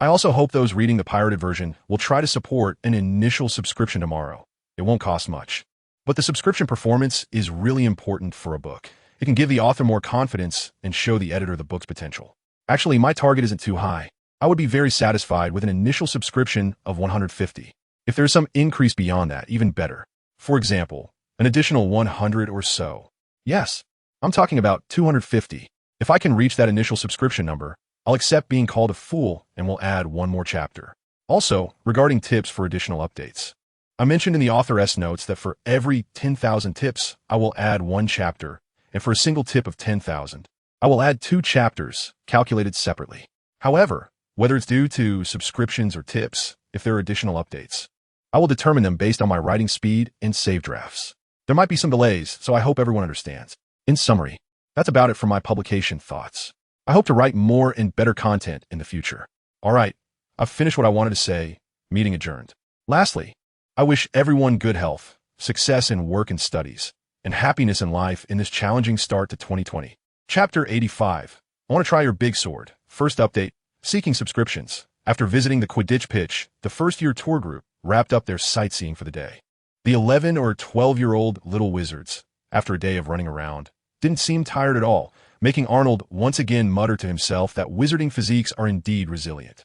I also hope those reading the pirated version will try to support an initial subscription tomorrow. It won't cost much. But the subscription performance is really important for a book. It can give the author more confidence and show the editor the book's potential. Actually, my target isn't too high. I would be very satisfied with an initial subscription of 150. If there's some increase beyond that, even better. For example, an additional 100 or so. Yes, I'm talking about 250. If I can reach that initial subscription number, I'll accept being called a fool and will add 1 more chapter. Also, regarding tips for additional updates. I mentioned in the author's notes that for every 10,000 tips, I will add 1 chapter, and for a single tip of 10,000, I will add 2 chapters, calculated separately. However, whether it's due to subscriptions or tips, if there are additional updates, I will determine them based on my writing speed and save drafts. There might be some delays, so I hope everyone understands. In summary, that's about it for my publication thoughts. I hope to write more and better content in the future. All right, I've finished what I wanted to say. Meeting adjourned. Lastly, I wish everyone good health, success in work and studies, and happiness in life in this challenging start to 2020. Chapter 85. I want to try your big sword. First update, seeking subscriptions. After visiting the Quidditch pitch, the first-year tour group wrapped up their sightseeing for the day. The 11 or 12-year-old little wizards, after a day of running around, didn't seem tired at all, making Arnold once again mutter to himself that wizarding physiques are indeed resilient.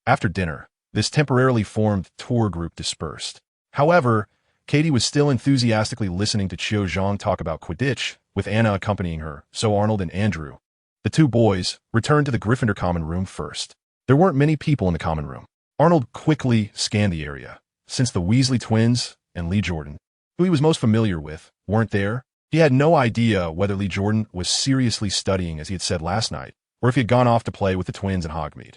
After dinner, this temporarily formed tour group dispersed. However, Katie was still enthusiastically listening to Qiu Zhang talk about Quidditch, with Anna accompanying her, so Arnold and Andrew, the 2 boys, returned to the Gryffindor common room first. There weren't many people in the common room. Arnold quickly scanned the area. Since the Weasley twins and Lee Jordan, who he was most familiar with, weren't there, he had no idea whether Lee Jordan was seriously studying as he had said last night, or if he had gone off to play with the twins in Hogsmeade.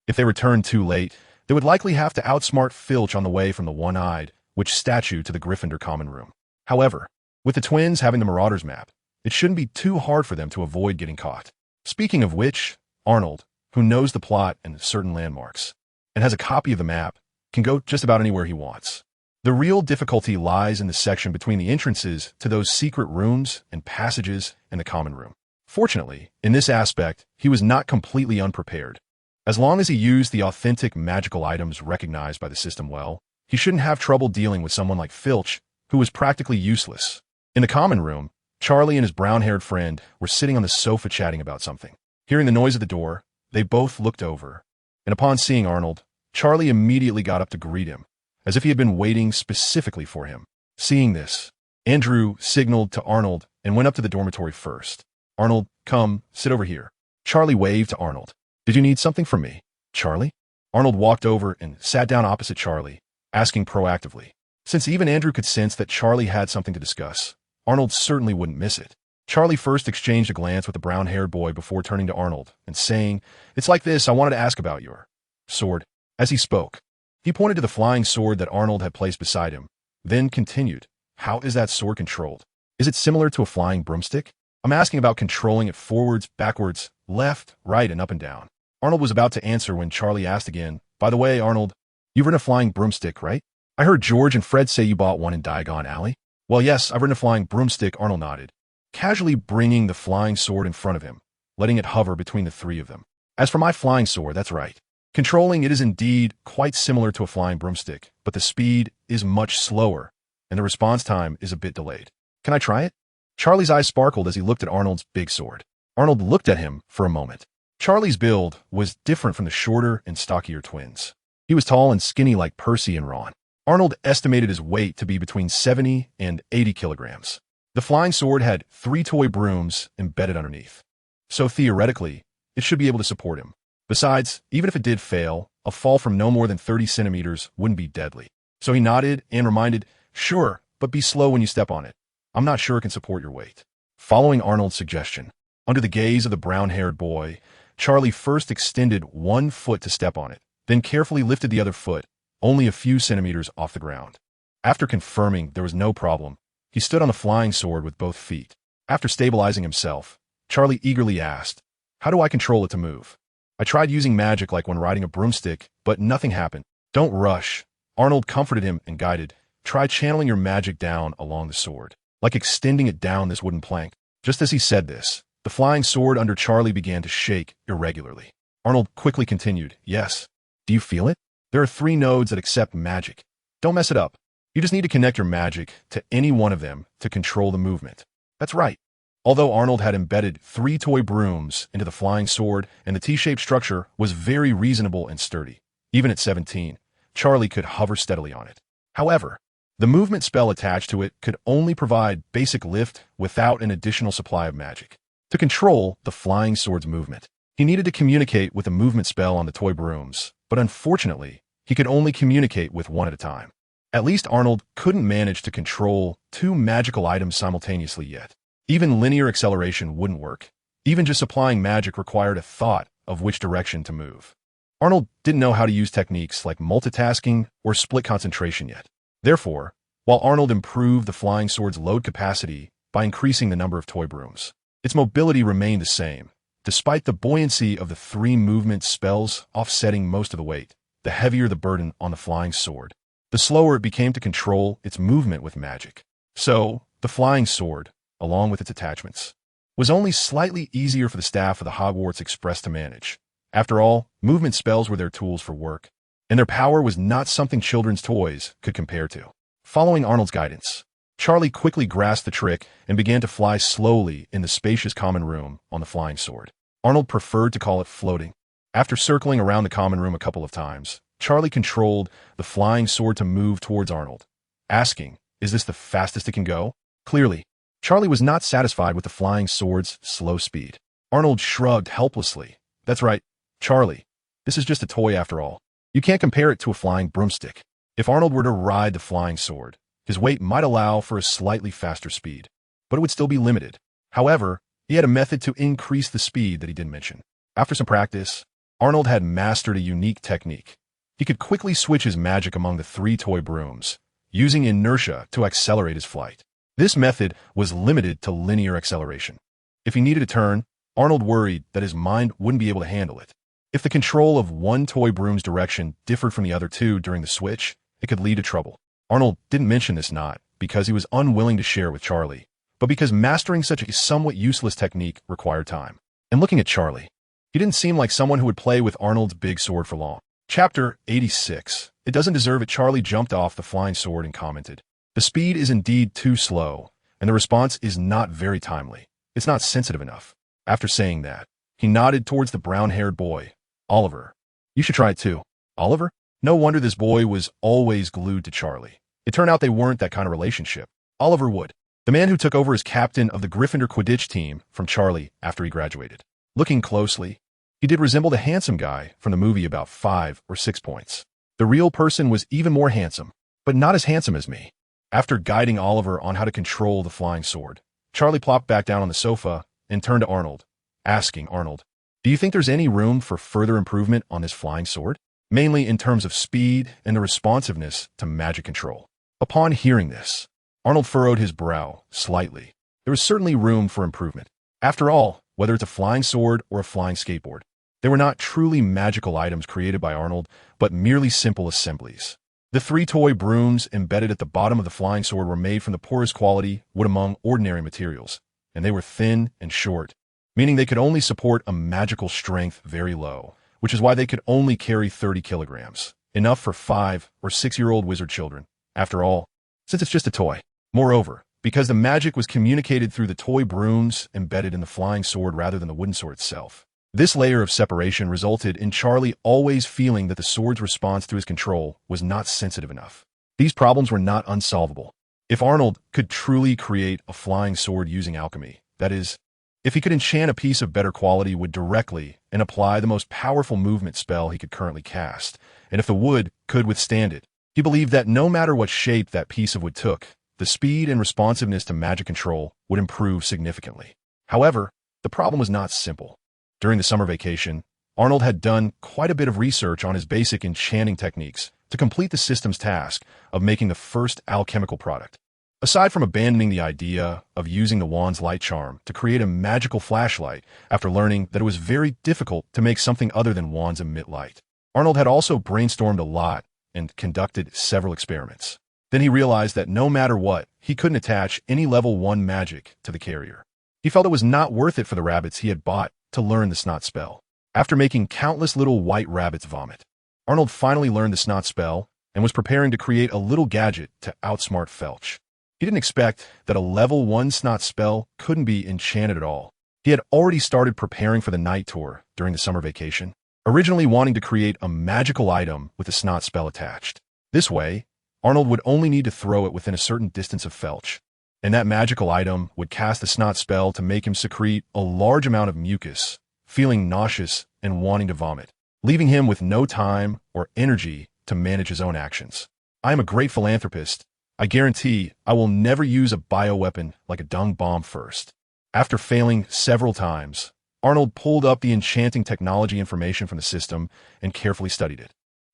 If they returned too late, they would likely have to outsmart Filch on the way from the One-Eyed Witch statue to the Gryffindor common room. However, with the twins having the Marauders map, it shouldn't be too hard for them to avoid getting caught. Speaking of which, Arnold, who knows the plot and certain landmarks, and has a copy of the map, can go just about anywhere he wants. The real difficulty lies in the section between the entrances to those secret rooms and passages in the common room. Fortunately, in this aspect, he was not completely unprepared. As long as he used the authentic magical items recognized by the system well, he shouldn't have trouble dealing with someone like Filch, who was practically useless. In the common room, Charlie and his brown-haired friend were sitting on the sofa chatting about something. Hearing the noise at the door, they both looked over, and upon seeing Arnold, Charlie immediately got up to greet him, as if he had been waiting specifically for him. Seeing this, Andrew signaled to Arnold and went up to the dormitory first. Arnold, come, sit over here. Charlie waved to Arnold. Did you need something from me, Charlie? Arnold walked over and sat down opposite Charlie, asking proactively. Since even Andrew could sense that Charlie had something to discuss, Arnold certainly wouldn't miss it. Charlie first exchanged a glance with the brown-haired boy before turning to Arnold and saying, "It's like this, I wanted to ask about your sword." As he spoke, he pointed to the flying sword that Arnold had placed beside him, then continued, "How is that sword controlled? Is it similar to a flying broomstick? I'm asking about controlling it forwards, backwards, left, right, and up and down." Arnold was about to answer when Charlie asked again, "By the way, Arnold, you've ridden a flying broomstick, right? I heard George and Fred say you bought one in Diagon Alley." "Well, yes, I've ridden a flying broomstick," Arnold nodded, casually bringing the flying sword in front of him, letting it hover between the 3 of them. "As for my flying sword, that's right. Controlling it is indeed quite similar to a flying broomstick, but the speed is much slower, and the response time is a bit delayed. Can I try it?" Charlie's eyes sparkled as he looked at Arnold's big sword. Arnold looked at him for a moment. Charlie's build was different from the shorter and stockier twins. He was tall and skinny like Percy and Ron. Arnold estimated his weight to be between 70 and 80 kilograms. The flying sword had 3 toy brooms embedded underneath, so theoretically, it should be able to support him. Besides, even if it did fail, a fall from no more than 30 centimeters wouldn't be deadly. So he nodded and reminded, "Sure, but be slow when you step on it. I'm not sure it can support your weight." Following Arnold's suggestion, under the gaze of the brown-haired boy, Charlie first extended one foot to step on it, then carefully lifted the other foot, only a few centimeters off the ground. After confirming there was no problem, he stood on the flying sword with both feet. After stabilizing himself, Charlie eagerly asked, "How do I control it to move?" "I tried using magic like when riding a broomstick, but nothing happened." "Don't rush." Arnold comforted him and guided. "Try channeling your magic down along the sword, like extending it down this wooden plank." Just as he said this, the flying sword under Charlie began to shake irregularly. Arnold quickly continued, "Yes. Do you feel it? There are 3 nodes that accept magic. Don't mess it up. You just need to connect your magic to any one of them to control the movement." That's right. Although Arnold had embedded 3 toy brooms into the flying sword and the T-shaped structure was very reasonable and sturdy, even at 17, Charlie could hover steadily on it. However, the movement spell attached to it could only provide basic lift without an additional supply of magic. To control the flying sword's movement, he needed to communicate with a movement spell on the toy brooms, but unfortunately, he could only communicate with one at a time. At least Arnold couldn't manage to control 2 magical items simultaneously yet. Even linear acceleration wouldn't work. Even just applying magic required a thought of which direction to move. Arnold didn't know how to use techniques like multitasking or split concentration yet. Therefore, while Arnold improved the flying sword's load capacity by increasing the number of toy brooms, its mobility remained the same, despite the buoyancy of the 3 movement spells offsetting most of the weight. The heavier the burden on the flying sword, the slower it became to control its movement with magic. So, the flying sword, along with its attachments, was only slightly easier for the staff of the Hogwarts Express to manage. After all, movement spells were their tools for work, and their power was not something children's toys could compare to. Following Arnold's guidance, Charlie quickly grasped the trick and began to fly slowly in the spacious common room on the flying sword. Arnold preferred to call it floating. After circling around the common room a couple of times, Charlie controlled the flying sword to move towards Arnold, asking, "Is this the fastest it can go?" Clearly, Charlie was not satisfied with the flying sword's slow speed. Arnold shrugged helplessly. "That's right, Charlie. This is just a toy after all. You can't compare it to a flying broomstick." If Arnold were to ride the flying sword, his weight might allow for a slightly faster speed, but it would still be limited. However, he had a method to increase the speed that he didn't mention. After some practice, Arnold had mastered a unique technique. He could quickly switch his magic among the 3 toy brooms, using inertia to accelerate his flight. This method was limited to linear acceleration. If he needed a turn, Arnold worried that his mind wouldn't be able to handle it. If the control of one toy broom's direction differed from the other 2 during the switch, it could lead to trouble. Arnold didn't mention this not because he was unwilling to share with Charlie, but because mastering such a somewhat useless technique required time. And looking at Charlie, he didn't seem like someone who would play with Arnold's big sword for long. Chapter 86. It doesn't deserve it. Charlie jumped off the flying sword and commented, "The speed is indeed too slow, and the response is not very timely. It's not sensitive enough." After saying that, he nodded towards the brown-haired boy, Oliver. "You should try it too." Oliver? No wonder this boy was always glued to Charlie. It turned out they weren't that kind of relationship. Oliver Wood, the man who took over as captain of the Gryffindor Quidditch team from Charlie after he graduated. Looking closely, he did resemble the handsome guy from the movie about 5 or 6 points. The real person was even more handsome, but not as handsome as me. After guiding Oliver on how to control the flying sword, Charlie plopped back down on the sofa and turned to Arnold, asking Arnold, "Do you think there's any room for further improvement on this flying sword? Mainly in terms of speed and the responsiveness to magic control." Upon hearing this, Arnold furrowed his brow slightly. There was certainly room for improvement. After all, whether it's a flying sword or a flying skateboard, they were not truly magical items created by Arnold, but merely simple assemblies. The 3 toy brooms embedded at the bottom of the flying sword were made from the poorest quality wood among ordinary materials, and they were thin and short, meaning they could only support a magical strength very low, which is why they could only carry 30 kilograms, enough for 5 or 6-year-old wizard children. After all, since it's just a toy. Moreover, because the magic was communicated through the toy brooms embedded in the flying sword rather than the wooden sword itself, this layer of separation resulted in Charlie always feeling that the sword's response to his control was not sensitive enough. These problems were not unsolvable. If Arnold could truly create a flying sword using alchemy, that is, if he could enchant a piece of better quality wood directly and apply the most powerful movement spell he could currently cast, and if the wood could withstand it, he believed that no matter what shape that piece of wood took, the speed and responsiveness to magic control would improve significantly. However, the problem was not simple. During the summer vacation, Arnold had done quite a bit of research on his basic enchanting techniques to complete the system's task of making the first alchemical product. Aside from abandoning the idea of using the wand's light charm to create a magical flashlight after learning that it was very difficult to make something other than wands emit light, Arnold had also brainstormed a lot and conducted several experiments. Then he realized that no matter what, he couldn't attach any level 1 magic to the carrier. He felt it was not worth it for the rabbits he had bought to learn the snot spell. After making countless little white rabbits vomit, Arnold finally learned the snot spell and was preparing to create a little gadget to outsmart Felch. He didn't expect that a level 1 snot spell couldn't be enchanted at all. He had already started preparing for the night tour during the summer vacation, originally wanting to create a magical item with a snot spell attached. This way, Arnold would only need to throw it within a certain distance of Felch, and that magical item would cast the snot spell to make him secrete a large amount of mucus, feeling nauseous and wanting to vomit, leaving him with no time or energy to manage his own actions. I am a great philanthropist. I guarantee I will never use a bioweapon like a dung bomb first. After failing several times, Arnold pulled up the enchanting technology information from the system and carefully studied it,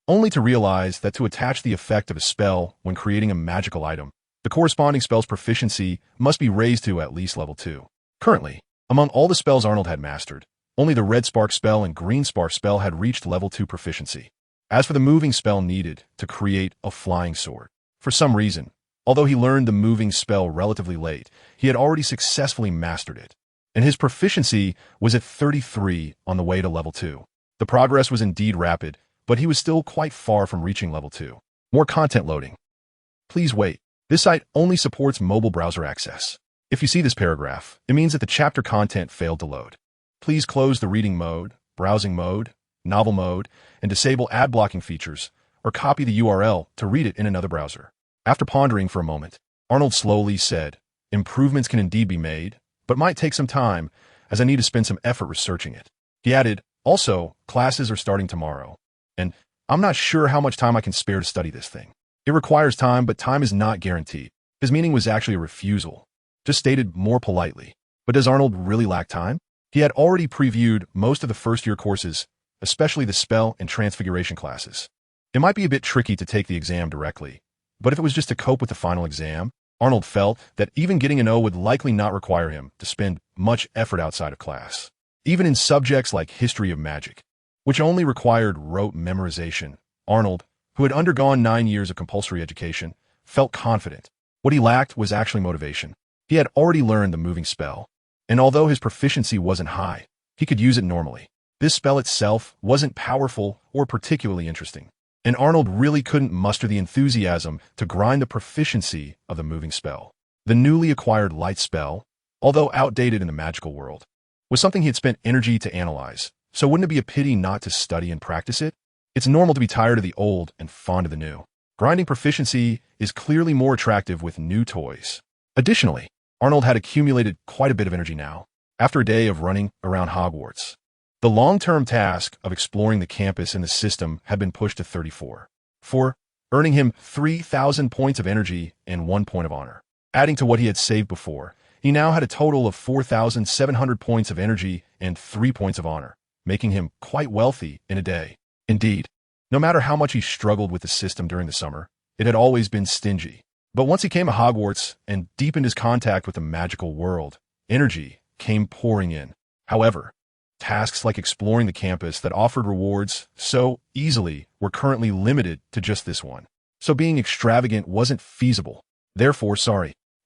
only to realize that to attach the effect of a spell when creating a magical item, the corresponding spell's proficiency must be raised to at least level 2. Currently, among all the spells Arnold had mastered, only the red spark spell and green spark spell had reached level 2 proficiency. As for the moving spell needed to create a flying sword, for some reason, although he learned the moving spell relatively late, he had already successfully mastered it, and his proficiency was at 33 on the way to level 2. The progress was indeed rapid, but he was still quite far from reaching level 2. More content loading. Please wait. This site only supports mobile browser access. If you see this paragraph, it means that the chapter content failed to load. Please close the reading mode, browsing mode, novel mode, and disable ad blocking features, or copy the URL to read it in another browser. After pondering for a moment, Arnold slowly said, "Improvements can indeed be made, but might take some time, as I need to spend some effort researching it." He added, "Also, classes are starting tomorrow, and I'm not sure how much time I can spare to study this thing. It requires time, but time is not guaranteed." His meaning was actually a refusal, just stated more politely. But does Arnold really lack time? He had already previewed most of the first-year courses, especially the spell and transfiguration classes. It might be a bit tricky to take the exam directly, but if it was just to cope with the final exam, Arnold felt that even getting an O would likely not require him to spend much effort outside of class. Even in subjects like history of magic, which only required rote memorization, Arnold, who had undergone 9 years of compulsory education, felt confident. What he lacked was actually motivation. He had already learned the moving spell, and although his proficiency wasn't high, he could use it normally. This spell itself wasn't powerful or particularly interesting, and Arnold really couldn't muster the enthusiasm to grind the proficiency of the moving spell. The newly acquired light spell, although outdated in the magical world, was something he had spent energy to analyze, so wouldn't it be a pity not to study and practice it? It's normal to be tired of the old and fond of the new. Grinding proficiency is clearly more attractive with new toys. Additionally, Arnold had accumulated quite a bit of energy now, after a day of running around Hogwarts. The long-term task of exploring the campus and the system had been pushed to 34, earning him 3,000 points of energy and 1 point of honor. Adding to what he had saved before, he now had a total of 4,700 points of energy and 3 points of honor, making him quite wealthy in a day. Indeed, no matter how much he struggled with the system during the summer, it had always been stingy. But once he came to Hogwarts and deepened his contact with the magical world, energy came pouring in. However, tasks like exploring the campus that offered rewards so easily were currently limited to just this one. So being extravagant wasn't feasible. Therefore,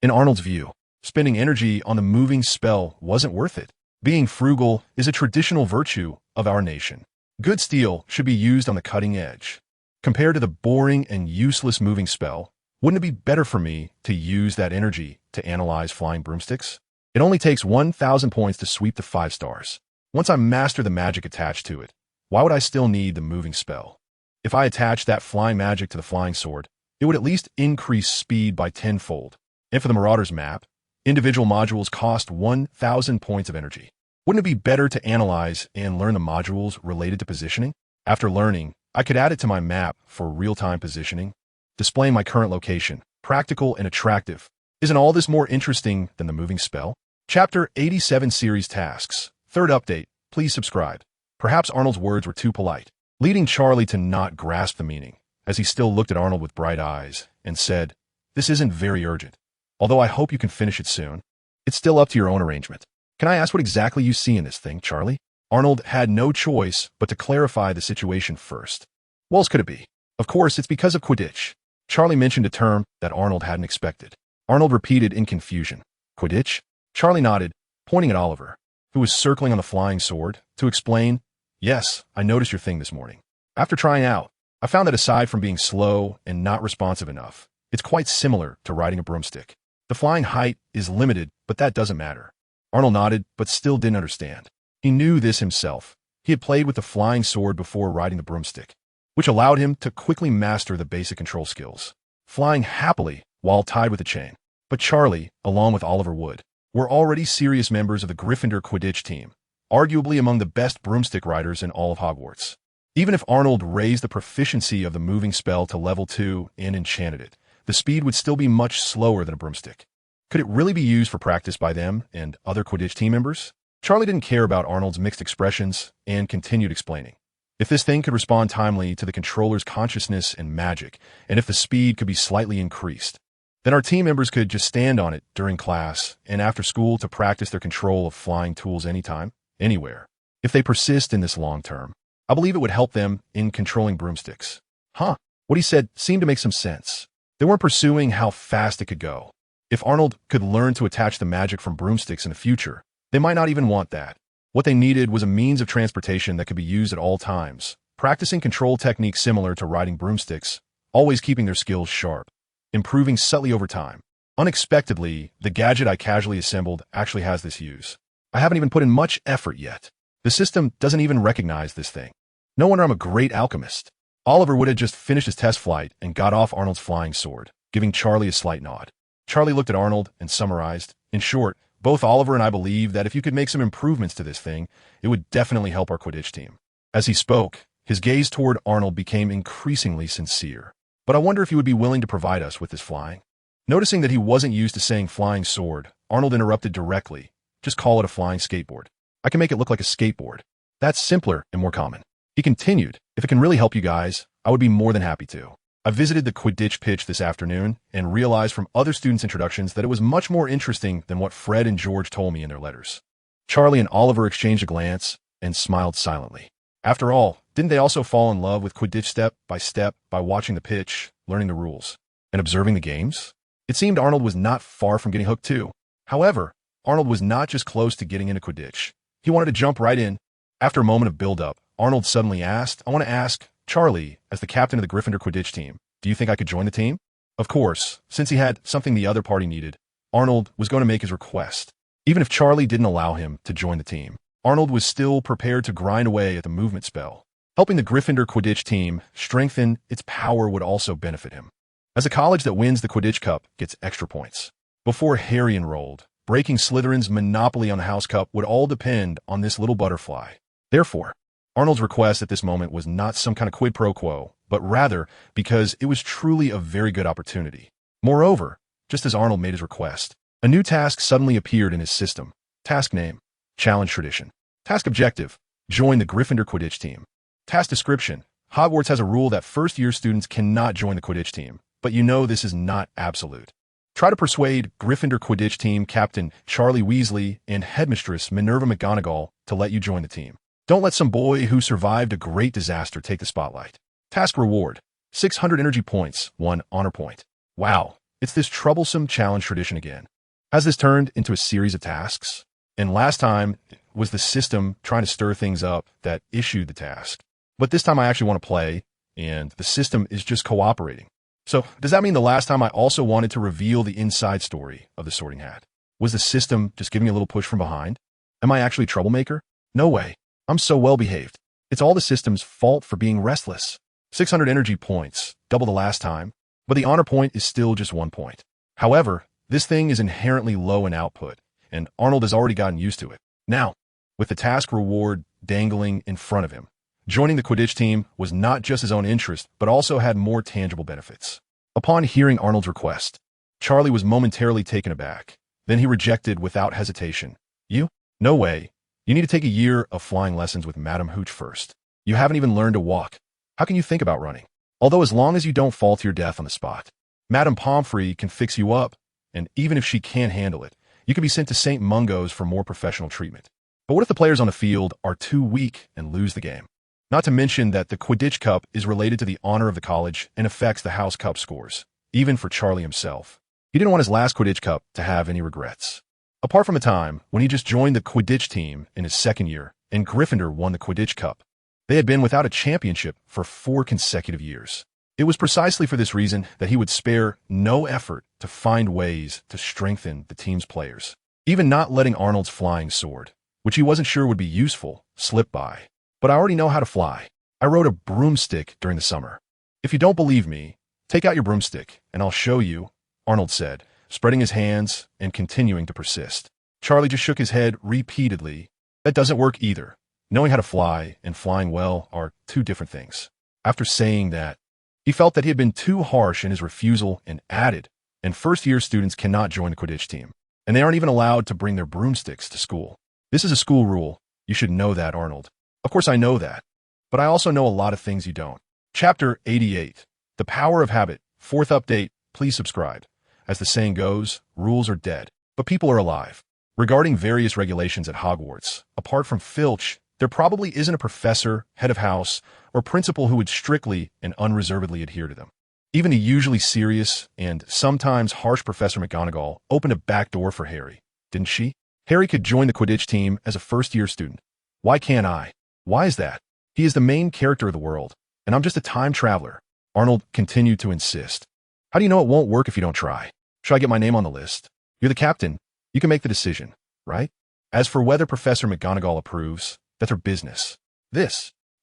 in Arnold's view, spending energy on the moving spell wasn't worth it. Being frugal is a traditional virtue of our nation. Good steel should be used on the cutting edge. Compared to the boring and useless moving spell, wouldn't it be better for me to use that energy to analyze flying broomsticks? It only takes 1,000 points to sweep the 5 stars. Once I master the magic attached to it, why would I still need the moving spell? If I attach that flying magic to the flying sword, it would at least increase speed by 10-fold. And for the Marauders map, individual modules cost 1,000 points of energy. Wouldn't it be better to analyze and learn the modules related to positioning? After learning, I could add it to my map for real-time positioning, displaying my current location, practical and attractive. Isn't all this more interesting than the moving spell? Chapter 87 Series Tasks. Third update. Please subscribe. Perhaps Arnold's words were too polite, leading Charlie to not grasp the meaning, as he still looked at Arnold with bright eyes and said, "This isn't very urgent. although I hope you can finish it soon. It's still up to your own arrangement. Can I ask what exactly you see in this thing, Charlie? Arnold had no choice but to clarify the situation first. What else could it be? Of course, it's because of Quidditch. Charlie mentioned a term that Arnold hadn't expected. Arnold repeated in confusion. Quidditch? Charlie nodded, pointing at Oliver, who was circling on the flying sword, to explain, yes, I noticed your thing this morning. After trying out, I found that aside from being slow and not responsive enough, it's quite similar to riding a broomstick. The flying height is limited, but that doesn't matter. Arnold nodded, but still didn't understand. He knew this himself. He had played with the flying sword before riding the broomstick, which allowed him to quickly master the basic control skills, flying happily while tied with a chain. But Charlie, along with Oliver Wood, were already serious members of the Gryffindor Quidditch team, arguably among the best broomstick riders in all of Hogwarts. Even if Arnold raised the proficiency of the moving spell to level 2 and enchanted it, the speed would still be much slower than a broomstick. Could it really be used for practice by them and other Quidditch team members? Charlie didn't care about Arnold's mixed expressions and continued explaining. If this thing could respond timely to the controller's consciousness and magic, and if the speed could be slightly increased, then our team members could just stand on it during class and after school to practice their control of flying tools anytime, anywhere. If they persist in this long term, I believe it would help them in controlling broomsticks. What he said seemed to make some sense. They weren't pursuing how fast it could go. If Arnold could learn to attach the magic from broomsticks in the future, they might not even want that. What they needed was a means of transportation that could be used at all times, practicing control techniques similar to riding broomsticks, always keeping their skills sharp, improving subtly over time. Unexpectedly, the gadget I casually assembled actually has this use. I haven't even put in much effort yet. The system doesn't even recognize this thing. No wonder I'm a great alchemist. Oliver Wood had just finished his test flight and got off Arnold's flying sword, giving Charlie a slight nod. Charlie looked at Arnold and summarized, in short, both Oliver and I believe that if you could make some improvements to this thing, it would definitely help our Quidditch team. As he spoke, his gaze toward Arnold became increasingly sincere. But I wonder if he would be willing to provide us with this flying. Noticing that he wasn't used to saying flying sword, Arnold interrupted directly. Just call it a flying skateboard. I can make it look like a skateboard. That's simpler and more common. He continued, if it can really help you guys, I would be more than happy to. I visited the Quidditch pitch this afternoon and realized from other students' introductions that it was much more interesting than what Fred and George told me in their letters. Charlie and Oliver exchanged a glance and smiled silently. After all, didn't they also fall in love with Quidditch step by watching the pitch, learning the rules, and observing the games? It seemed Arnold was not far from getting hooked too. However, Arnold was not just close to getting into Quidditch. He wanted to jump right in. After a moment of build-up, Arnold suddenly asked, I want to ask, Charlie, as the captain of the Gryffindor Quidditch team, do you think I could join the team? Of course, since he had something the other party needed, Arnold was going to make his request. Even if Charlie didn't allow him to join the team, Arnold was still prepared to grind away at the movement spell. Helping the Gryffindor Quidditch team strengthen its power would also benefit him. As a college that wins the Quidditch Cup gets extra points. Before Harry enrolled, breaking Slytherin's monopoly on the House Cup would all depend on this little butterfly. Therefore, Arnold's request at this moment was not some kind of quid pro quo, but rather because it was truly a very good opportunity. Moreover, just as Arnold made his request, a new task suddenly appeared in his system. Task name, Challenge Tradition. Task objective, join the Gryffindor Quidditch team. Task description, Hogwarts has a rule that first-year students cannot join the Quidditch team, but you know this is not absolute. Try to persuade Gryffindor Quidditch team captain Charlie Weasley and headmistress Minerva McGonagall to let you join the team. Don't let some boy who survived a great disaster take the spotlight. Task reward, 600 energy points, 1 honor point. Wow, it's this troublesome challenge tradition again. Has this turned into a series of tasks? And last time was the system trying to stir things up that issued the task. But this time I actually want to play, and the system is just cooperating. So does that mean the last time I also wanted to reveal the inside story of the Sorting Hat? Was the system just giving me a little push from behind? Am I actually a troublemaker? No way. I'm so well behaved. It's all the system's fault for being restless. 600 energy points, double the last time, but the honor point is still just 1 point. However, this thing is inherently low in output, and Arnold has already gotten used to it. Now, with the task reward dangling in front of him, joining the Quidditch team was not just his own interest, but also had more tangible benefits. Upon hearing Arnold's request, Charlie was momentarily taken aback. Then he rejected without hesitation. You? No way. You need to take a year of flying lessons with Madame Hooch first. You haven't even learned to walk. How can you think about running? Although as long as you don't fall to your death on the spot, Madame Pomfrey can fix you up. and even if she can't handle it, you could be sent to St. Mungo's for more professional treatment. But what if the players on the field are too weak and lose the game? Not to mention that the Quidditch Cup is related to the honor of the college and affects the House Cup scores, even for Charlie himself. He didn't want his last Quidditch Cup to have any regrets. Apart from a time when he just joined the Quidditch team in his second year and Gryffindor won the Quidditch Cup, they had been without a championship for 4 consecutive years. It was precisely for this reason that he would spare no effort to find ways to strengthen the team's players. Even not letting Arnold's flying sword, which he wasn't sure would be useful, slip by. But I already know how to fly. I rode a broomstick during the summer. If you don't believe me, take out your broomstick and I'll show you, Arnold said, spreading his hands and continuing to persist. Charlie just shook his head repeatedly. That doesn't work either. Knowing how to fly and flying well are 2 different things. After saying that, he felt that he had been too harsh in his refusal and added, and first-year students cannot join the Quidditch team, and they aren't even allowed to bring their broomsticks to school. This is a school rule. You should know that, Arnold. Of course I know that, but I also know a lot of things you don't. Chapter 88, The Power of Habit, 4th update, please subscribe. As the saying goes, rules are dead, but people are alive. Regarding various regulations at Hogwarts, apart from Filch, there probably isn't a professor, head of house, or principal who would strictly and unreservedly adhere to them. Even the usually serious and sometimes harsh Professor McGonagall opened a back door for Harry, didn't she? Harry could join the Quidditch team as a first-year student. Why can't I? Why is that? He is the main character of the world, and I'm just a time traveler. Arnold continued to insist. How do you know it won't work if you don't try? Should I get my name on the list? You're the captain. You can make the decision, right? As for whether Professor McGonagall approves, that's her business.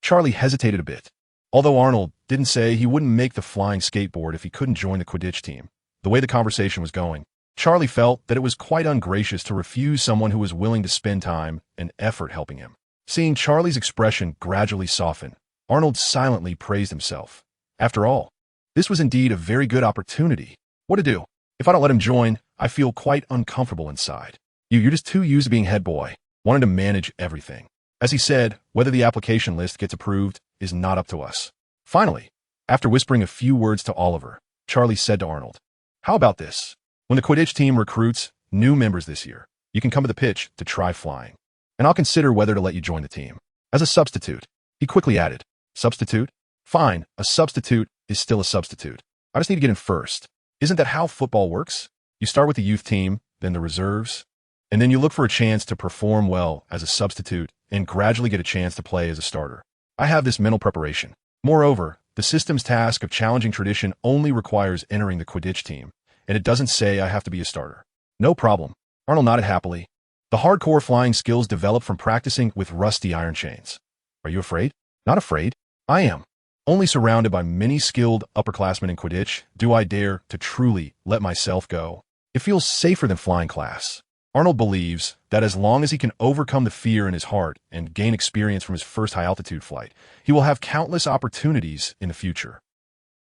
Charlie hesitated a bit. Although Arnold didn't say he wouldn't make the flying skateboard if he couldn't join the Quidditch team, the way the conversation was going, Charlie felt that it was quite ungracious to refuse someone who was willing to spend time and effort helping him. Seeing Charlie's expression gradually soften, Arnold silently praised himself. After all, this was indeed a very good opportunity. What to do? If I don't let him join, I feel quite uncomfortable inside. You're just too used to being head boy, wanting to manage everything. As he said, whether the application list gets approved is not up to us. Finally, after whispering a few words to Oliver, Charlie said to Arnold, how about this? When the Quidditch team recruits new members this year, you can come to the pitch to try flying, and I'll consider whether to let you join the team. As a substitute, he quickly added, substitute? Fine, a substitute is still a substitute. I just need to get in first. Isn't that how football works? You start with the youth team, then the reserves, and then you look for a chance to perform well as a substitute and gradually get a chance to play as a starter. I have this mental preparation. Moreover, the system's task of challenging tradition only requires entering the Quidditch team, and it doesn't say I have to be a starter. No problem. Arnold nodded happily. The hardcore flying skills developed from practicing with rusty iron chains. Are you afraid? Not afraid. I am. Only surrounded by many skilled upperclassmen in Quidditch do I dare to truly let myself go. It feels safer than flying class. Arnold believes that as long as he can overcome the fear in his heart and gain experience from his first high-altitude flight, he will have countless opportunities in the future.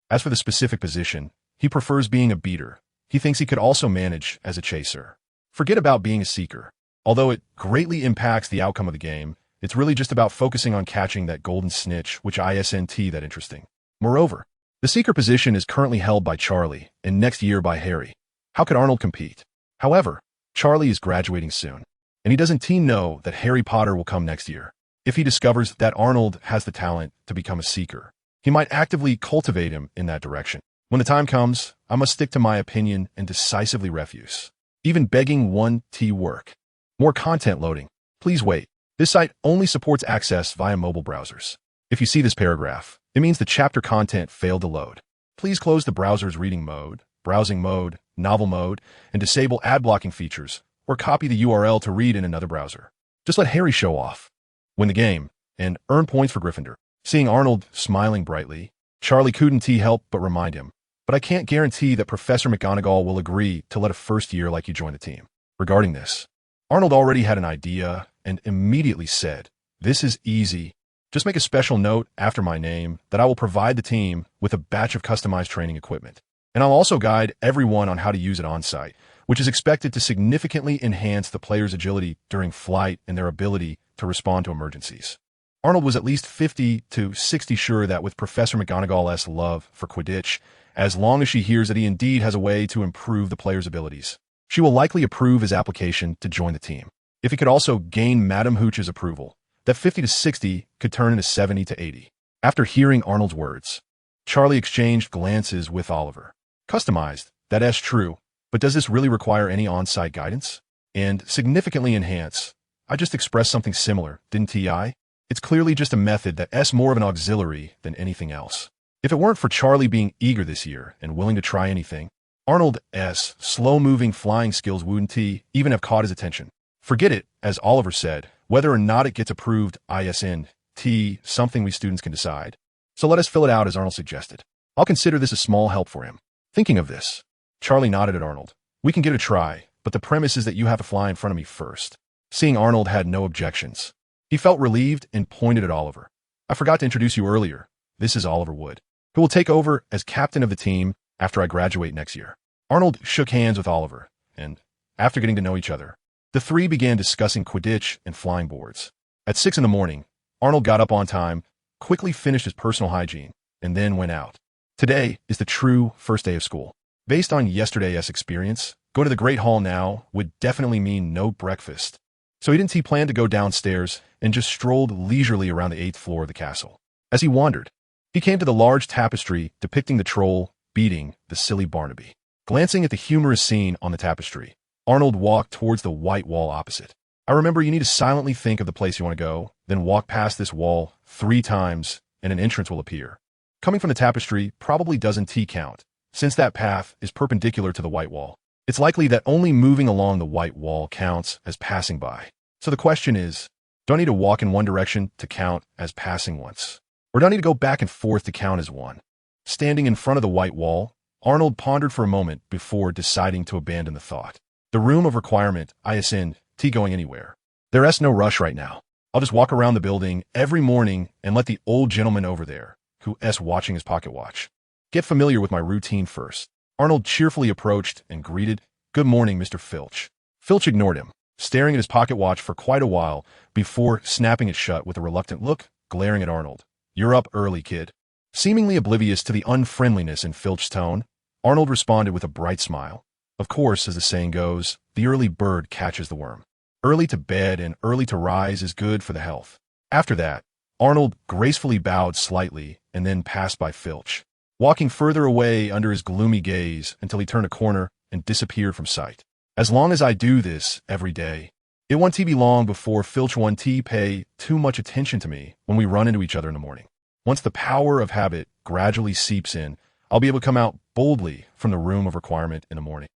As for the specific position, he prefers being a beater. He thinks he could also manage as a chaser. Forget about being a seeker. Although it greatly impacts the outcome of the game, it's really just about focusing on catching that golden snitch, which isn't that interesting. Moreover, the seeker position is currently held by Charlie, and next year by Harry. How could Arnold compete? However, Charlie is graduating soon, and he doesn't know that Harry Potter will come next year. If he discovers that Arnold has the talent to become a seeker, he might actively cultivate him in that direction. When the time comes, I must stick to my opinion and decisively refuse. Even begging won't work. More content loading. Please wait. This site only supports access via mobile browsers. If you see this paragraph, it means the chapter content failed to load. Please close the browser's reading mode, browsing mode, novel mode, and disable ad blocking features, or copy the URL to read in another browser. Just let Harry show off, win the game, and earn points for Gryffindor. Seeing Arnold smiling brightly, Charlie couldn't help but remind him, but I can't guarantee that Professor McGonagall will agree to let a first year like you join the team. Regarding this, Arnold already had an idea and immediately said, this is easy. Just make a special note after my name that I will provide the team with a batch of customized training equipment. And I'll also guide everyone on how to use it on-site, which is expected to significantly enhance the player's agility during flight and their ability to respond to emergencies. Arnold was at least 50 to 60 sure that with Professor McGonagall's love for Quidditch as long as she hears that he indeed has a way to improve the player's abilities. She will likely approve his application to join the team. If he could also gain Madame Hooch's approval, that 50 to 60 could turn into 70 to 80. After hearing Arnold's words, Charlie exchanged glances with Oliver. Customized, that's true, but does this really require any on-site guidance? And significantly enhance, I just expressed something similar, didn't I? It's clearly just a method that's more of an auxiliary than anything else. If it weren't for Charlie being eager this year and willing to try anything, Arnold's slow-moving flying skills wouldn't even have caught his attention. Forget it, as Oliver said, whether or not it gets approved isn't something we students can decide. So let us fill it out as Arnold suggested. I'll consider this a small help for him. Thinking of this, Charlie nodded at Arnold. We can give it a try, but the premise is that you have to fly in front of me first. Seeing Arnold had no objections, he felt relieved and pointed at Oliver. I forgot to introduce you earlier. This is Oliver Wood, who will take over as captain of the team after I graduate next year. Arnold shook hands with Oliver, and after getting to know each other, the three began discussing Quidditch and flying boards. At 6 in the morning, Arnold got up on time, quickly finished his personal hygiene, and then went out. Today is the true first day of school. Based on yesterday's experience, going to the Great Hall now would definitely mean no breakfast. So he didn't plan to go downstairs and just strolled leisurely around the 8th floor of the castle. As he wandered, he came to the large tapestry depicting the troll beating the silly Barnaby. Glancing at the humorous scene on the tapestry, Arnold walked towards the white wall opposite. I remember you need to silently think of the place you want to go, then walk past this wall 3 times and an entrance will appear. Coming from the tapestry probably doesn't count, since that path is perpendicular to the white wall. It's likely that only moving along the white wall counts as passing by. So the question is, do I need to walk in one direction to count as passing once? Or do I need to go back and forth to count as one? Standing in front of the white wall, Arnold pondered for a moment before deciding to abandon the thought. The room of requirement isn't going anywhere. There's no rush right now. I'll just walk around the building every morning and let the old gentleman over there, who's watching his pocket watch, get familiar with my routine first. Arnold cheerfully approached and greeted, "Good morning, Mr. Filch." Filch ignored him, staring at his pocket watch for quite a while before snapping it shut with a reluctant look, glaring at Arnold. "You're up early, kid." Seemingly oblivious to the unfriendliness in Filch's tone, Arnold responded with a bright smile. Of course, as the saying goes, the early bird catches the worm. Early to bed and early to rise is good for the health. After that, Arnold gracefully bowed slightly and then passed by Filch, walking further away under his gloomy gaze until he turned a corner and disappeared from sight. As long as I do this every day, it won't be long before Filch won't pay too much attention to me when we run into each other in the morning. Once the power of habit gradually seeps in, I'll be able to come out boldly from the room of requirement in the morning.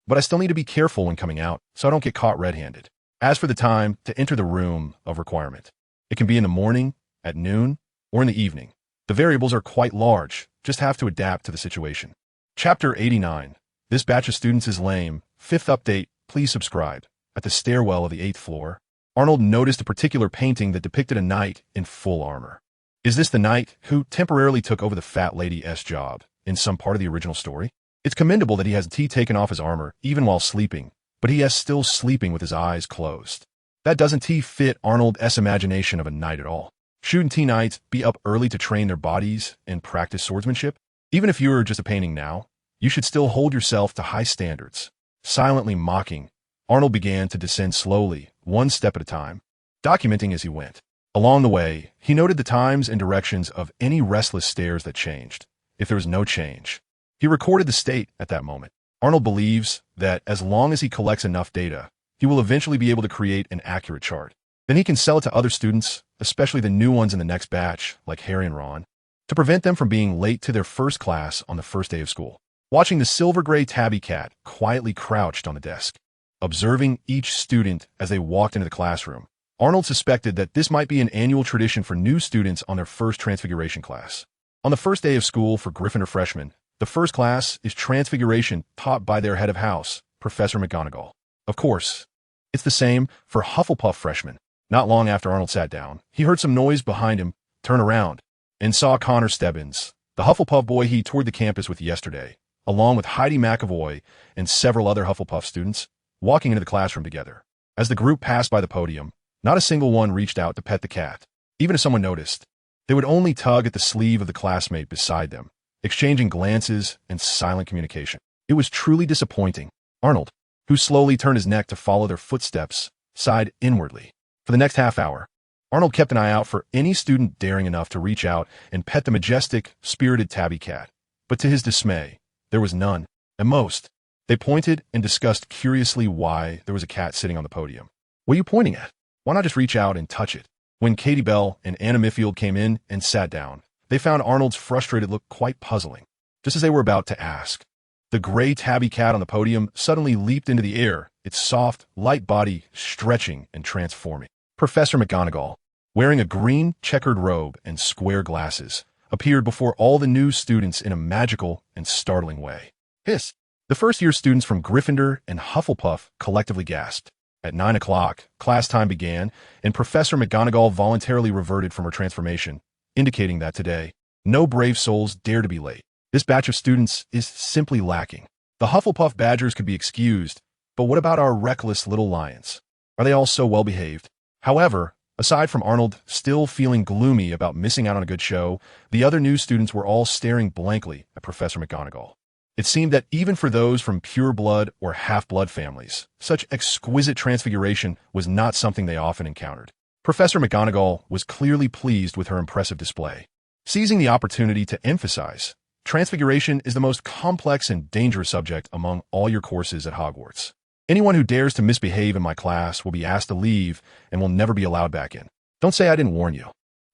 But I still need to be careful when coming out so I don't get caught red-handed. As for the time to enter the room of requirement, it can be in the morning, at noon, or in the evening. The variables are quite large, just have to adapt to the situation. Chapter 89. This batch of students is lame. 5th update, please subscribe. At the stairwell of the 8th floor, Arnold noticed a particular painting that depicted a knight in full armor. Is this the knight who temporarily took over the fat lady's job in some part of the original story? It's commendable that he has taken off his armor even while sleeping, but he is still sleeping with his eyes closed. That doesn't fit Arnold's imagination of a knight at all. Shouldn't knights be up early to train their bodies and practice swordsmanship? Even if you're just a painting now, you should still hold yourself to high standards. Silently mocking, Arnold began to descend slowly, one step at a time, documenting as he went. Along the way, he noted the times and directions of any restless stairs that changed. If there was no change, he recorded the state at that moment. Arnold believes that as long as he collects enough data, he will eventually be able to create an accurate chart. Then he can sell it to other students, especially the new ones in the next batch, like Harry and Ron, to prevent them from being late to their first class on the first day of school. Watching the silver-gray tabby cat quietly crouched on the desk, observing each student as they walked into the classroom, Arnold suspected that this might be an annual tradition for new students on their first Transfiguration class. On the first day of school for Gryffindor freshmen, the first class is Transfiguration taught by their head of house, Professor McGonagall. Of course, it's the same for Hufflepuff freshmen. Not long after Arnold sat down, he heard some noise behind him, turned around, and saw Connor Stebbins, the Hufflepuff boy he toured the campus with yesterday, along with Heidi McAvoy and several other Hufflepuff students, walking into the classroom together. As the group passed by the podium, not a single one reached out to pet the cat. Even if someone noticed, they would only tug at the sleeve of the classmate beside them. exchanging glances and silent communication. It was truly disappointing. Arnold, who slowly turned his neck to follow their footsteps, sighed inwardly. For the next half hour, Arnold kept an eye out for any student daring enough to reach out and pet the majestic, spirited tabby cat. But to his dismay, there was none. At most, they pointed and discussed curiously why there was a cat sitting on the podium. What are you pointing at? Why not just reach out and touch it? When Katie Bell and Anna Miffield came in and sat down, they found Arnold's frustrated look quite puzzling. Just as they were about to ask, the gray tabby cat on the podium suddenly leaped into the air, its soft, light body stretching and transforming. Professor McGonagall, wearing a green checkered robe and square glasses, appeared before all the new students in a magical and startling way. Hiss! The first-year students from Gryffindor and Hufflepuff collectively gasped. At 9 o'clock, class time began, and Professor McGonagall voluntarily reverted from her transformation, indicating that today, no brave souls dare to be late. This batch of students is simply lacking. The Hufflepuff Badgers could be excused, but what about our reckless little lions? Are they all so well-behaved? However, aside from Arnold still feeling gloomy about missing out on a good show, the other new students were all staring blankly at Professor McGonagall. It seemed that even for those from pure-blood or half-blood families, such exquisite transfiguration was not something they often encountered. Professor McGonagall was clearly pleased with her impressive display. Seizing the opportunity to emphasize, transfiguration is the most complex and dangerous subject among all your courses at Hogwarts. Anyone who dares to misbehave in my class will be asked to leave and will never be allowed back in. Don't say I didn't warn you.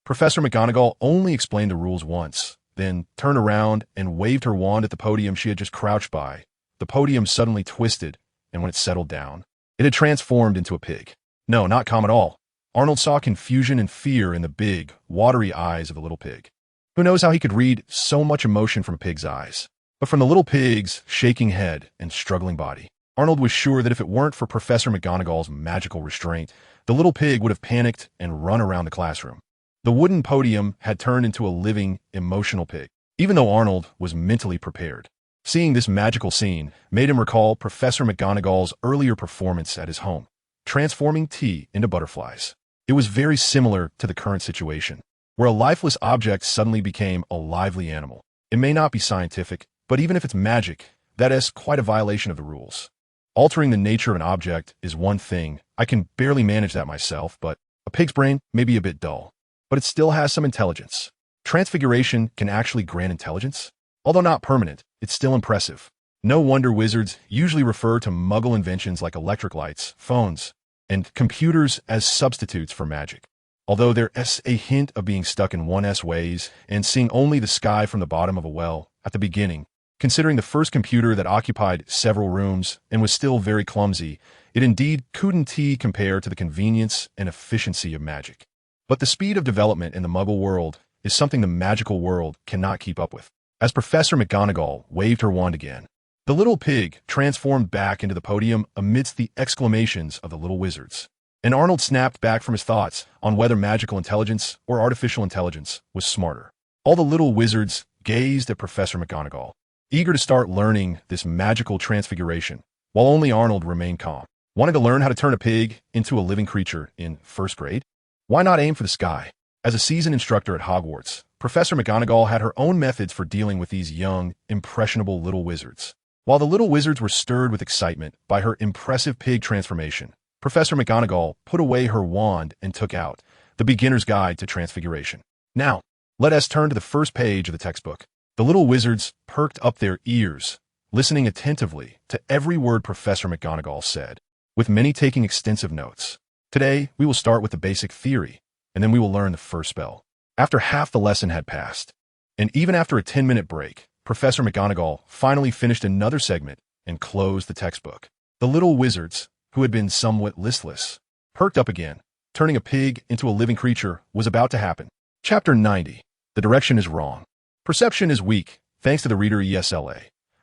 Professor McGonagall only explained the rules once, then turned around and waved her wand at the podium she had just crouched by. The podium suddenly twisted, and when it settled down, it had transformed into a pig. No, not calm at all. Arnold saw confusion and fear in the big, watery eyes of the little pig. Who knows how he could read so much emotion from a pig's eyes? But from the little pig's shaking head and struggling body, Arnold was sure that if it weren't for Professor McGonagall's magical restraint, the little pig would have panicked and run around the classroom. The wooden podium had turned into a living, emotional pig, even though Arnold was mentally prepared. Seeing this magical scene made him recall Professor McGonagall's earlier performance at his home, transforming tea into butterflies. It was very similar to the current situation, where a lifeless object suddenly became a lively animal. It may not be scientific, but even if it's magic, that is quite a violation of the rules. Altering the nature of an object is one thing. I can barely manage that myself, but a pig's brain may be a bit dull. But it still has some intelligence. Transfiguration can actually grant intelligence. Although not permanent, it's still impressive. No wonder wizards usually refer to muggle inventions like electric lights, phones, and computers as substitutes for magic. Although there is a hint of being stuck in 1S ways and seeing only the sky from the bottom of a well at the beginning, considering the first computer that occupied several rooms and was still very clumsy, it indeed couldn't compare to the convenience and efficiency of magic. But the speed of development in the Muggle world is something the magical world cannot keep up with. As Professor McGonagall waved her wand again, the little pig transformed back into the podium amidst the exclamations of the little wizards. And Arnold snapped back from his thoughts on whether magical intelligence or artificial intelligence was smarter. All the little wizards gazed at Professor McGonagall, eager to start learning this magical transfiguration, while only Arnold remained calm. Wanted to learn how to turn a pig into a living creature in first grade? Why not aim for the sky? As a seasoned instructor at Hogwarts, Professor McGonagall had her own methods for dealing with these young, impressionable little wizards. While the little wizards were stirred with excitement by her impressive pig transformation, Professor McGonagall put away her wand and took out the Beginner's Guide to Transfiguration. Now, let us turn to the first page of the textbook. The little wizards perked up their ears, listening attentively to every word Professor McGonagall said, with many taking extensive notes. Today, we will start with the basic theory, and then we will learn the first spell. After half the lesson had passed, and even after a 10-minute break, Professor McGonagall finally finished another segment and closed the textbook. The little wizards, who had been somewhat listless, perked up again. Turning a pig into a living creature was about to happen. Chapter 90. The direction is wrong. Perception is weak, thanks to the reader ESLA.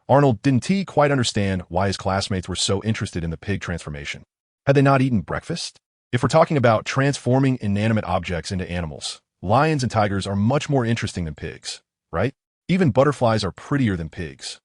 Arnold didn't quite understand why his classmates were so interested in the pig transformation. Had they not eaten breakfast? If we're talking about transforming inanimate objects into animals, lions and tigers are much more interesting than pigs, right? Even butterflies are prettier than pigs.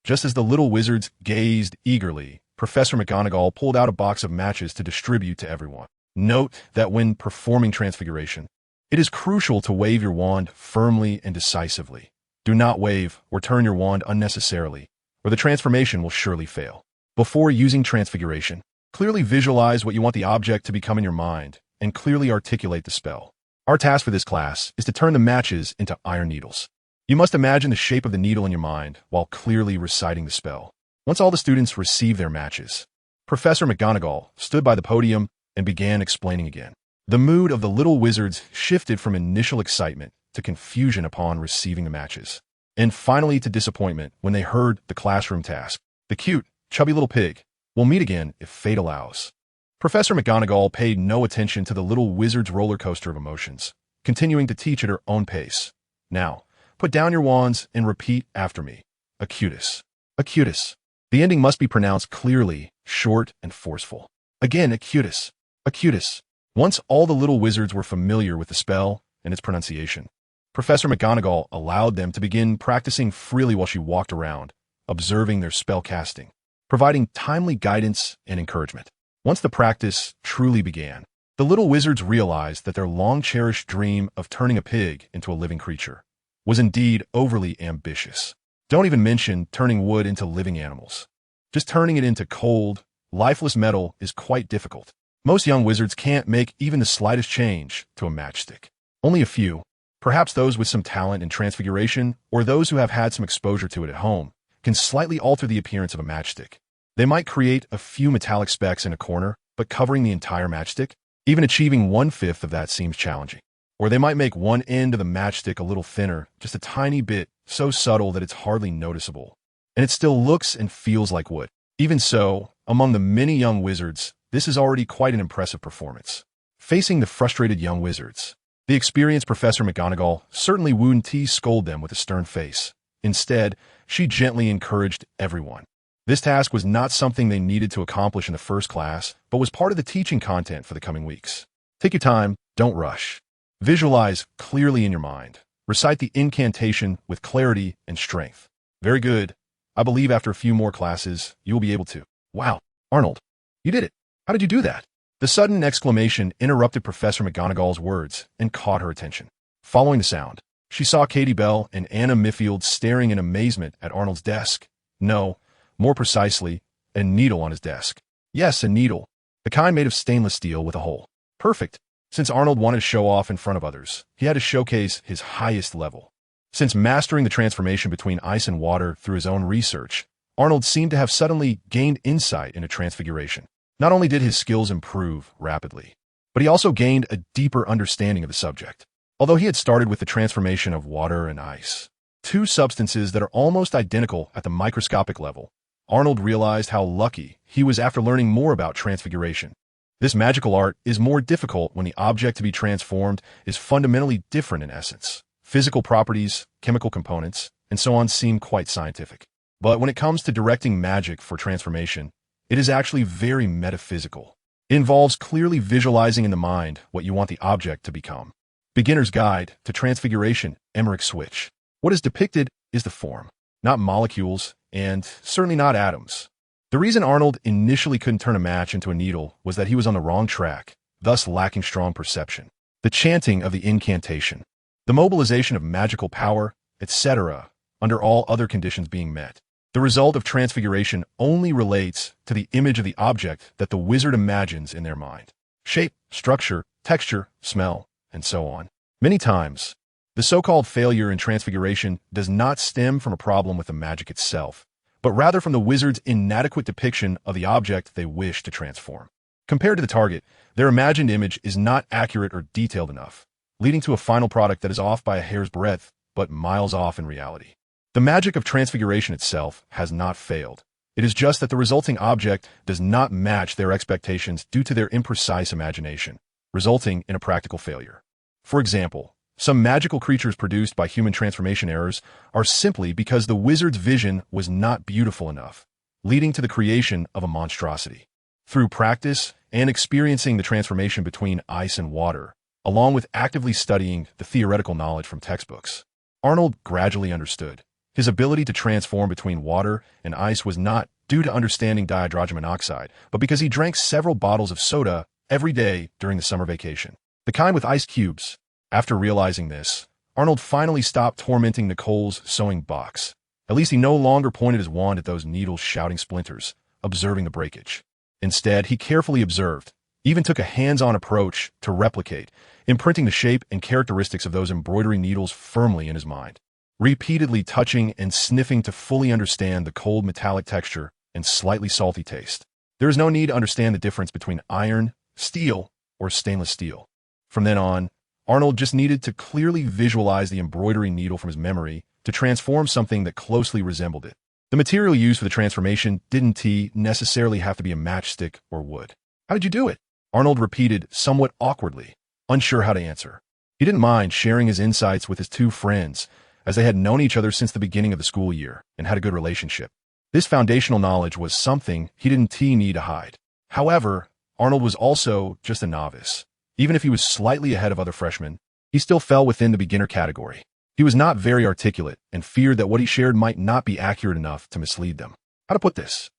Just as the little wizards gazed eagerly, Professor McGonagall pulled out a box of matches to distribute to everyone. Note that when performing transfiguration, it is crucial to wave your wand firmly and decisively. Do not wave or turn your wand unnecessarily, or the transformation will surely fail. Before using transfiguration, clearly visualize what you want the object to become in your mind and clearly articulate the spell. Our task for this class is to turn the matches into iron needles. You must imagine the shape of the needle in your mind while clearly reciting the spell. Once all the students received their matches, Professor McGonagall stood by the podium and began explaining again. The mood of the little wizards shifted from initial excitement to confusion upon receiving the matches, and finally to disappointment when they heard the classroom task. The cute, chubby little pig will meet again if fate allows. Professor McGonagall paid no attention to the little wizard's roller coaster of emotions, continuing to teach at her own pace. Now, put down your wands and repeat after me. Acutus. Acutus. The ending must be pronounced clearly, short, and forceful. Again, acutus. Acutus. Once all the little wizards were familiar with the spell and its pronunciation, Professor McGonagall allowed them to begin practicing freely while she walked around, observing their spell casting, providing timely guidance and encouragement. Once the practice truly began, the little wizards realized that their long-cherished dream of turning a pig into a living creature was indeed overly ambitious. Don't even mention turning wood into living animals. Just turning it into cold, lifeless metal is quite difficult. Most young wizards can't make even the slightest change to a matchstick. Only a few, perhaps those with some talent in transfiguration or those who have had some exposure to it at home, can slightly alter the appearance of a matchstick. They might create a few metallic specks in a corner, but covering the entire matchstick? Even achieving 1/5 of that seems challenging. Or they might make one end of the matchstick a little thinner, just a tiny bit, so subtle that it's hardly noticeable. And it still looks and feels like wood. Even so, among the many young wizards, this is already quite an impressive performance. Facing the frustrated young wizards, the experienced Professor McGonagall certainly wouldn't scold them with a stern face. Instead, she gently encouraged everyone. This task was not something they needed to accomplish in the first class, but was part of the teaching content for the coming weeks. Take your time, don't rush. Visualize clearly in your mind. Recite the incantation with clarity and strength. Very good. I believe after a few more classes, you will be able to. Wow, Arnold, you did it. How did you do that? The sudden exclamation interrupted Professor McGonagall's words and caught her attention. Following the sound, she saw Katie Bell and Anna Miffield staring in amazement at Arnold's desk. No, more precisely, a needle on his desk. Yes, a needle. The kind made of stainless steel with a hole. Perfect. Since Arnold wanted to show off in front of others, he had to showcase his highest level. Since mastering the transformation between ice and water through his own research, Arnold seemed to have suddenly gained insight into transfiguration. Not only did his skills improve rapidly, but he also gained a deeper understanding of the subject. Although he had started with the transformation of water and ice, two substances that are almost identical at the microscopic level, Arnold realized how lucky he was after learning more about transfiguration. This magical art is more difficult when the object to be transformed is fundamentally different in essence. Physical properties, chemical components, and so on seem quite scientific. But when it comes to directing magic for transformation, it is actually very metaphysical. It involves clearly visualizing in the mind what you want the object to become. Beginner's Guide to Transfiguration, Emmerich Switch. What is depicted is the form, not molecules, and certainly not atoms. The reason Arnold initially couldn't turn a match into a needle was that he was on the wrong track, thus lacking strong perception. The chanting of the incantation, the mobilization of magical power, etc., under all other conditions being met. The result of transfiguration only relates to the image of the object that the wizard imagines in their mind. Shape, structure, texture, smell, and so on. Many times, the so-called failure in transfiguration does not stem from a problem with the magic itself, but rather from the wizard's inadequate depiction of the object they wish to transform. Compared to the target, their imagined image is not accurate or detailed enough, leading to a final product that is off by a hair's breadth, but miles off in reality. The magic of transfiguration itself has not failed. It is just that the resulting object does not match their expectations due to their imprecise imagination, resulting in a practical failure. For example, some magical creatures produced by human transformation errors are simply because the wizard's vision was not beautiful enough, leading to the creation of a monstrosity. Through practice and experiencing the transformation between ice and water, along with actively studying the theoretical knowledge from textbooks, Arnold gradually understood. His ability to transform between water and ice was not due to understanding dihydrogen monoxide, but because he drank several bottles of soda every day during the summer vacation, the kind with ice cubes. After realizing this, Arnold finally stopped tormenting Nicole's sewing box. At least he no longer pointed his wand at those needles shouting splinters, observing the breakage. Instead, he carefully observed, even took a hands-on approach to replicate, imprinting the shape and characteristics of those embroidery needles firmly in his mind, repeatedly touching and sniffing to fully understand the cold metallic texture and slightly salty taste. There is no need to understand the difference between iron, steel, or stainless steel. From then on, Arnold just needed to clearly visualize the embroidery needle from his memory to transform something that closely resembled it. The material used for the transformation didn't necessarily have to be a matchstick or wood. How did you do it? Arnold repeated somewhat awkwardly, unsure how to answer. He didn't mind sharing his insights with his two friends, as they had known each other since the beginning of the school year and had a good relationship. This foundational knowledge was something he didn't need to hide. However, Arnold was also just a novice. Even if he was slightly ahead of other freshmen, he still fell within the beginner category. He was not very articulate and feared that what he shared might not be accurate enough to mislead them. How to put this?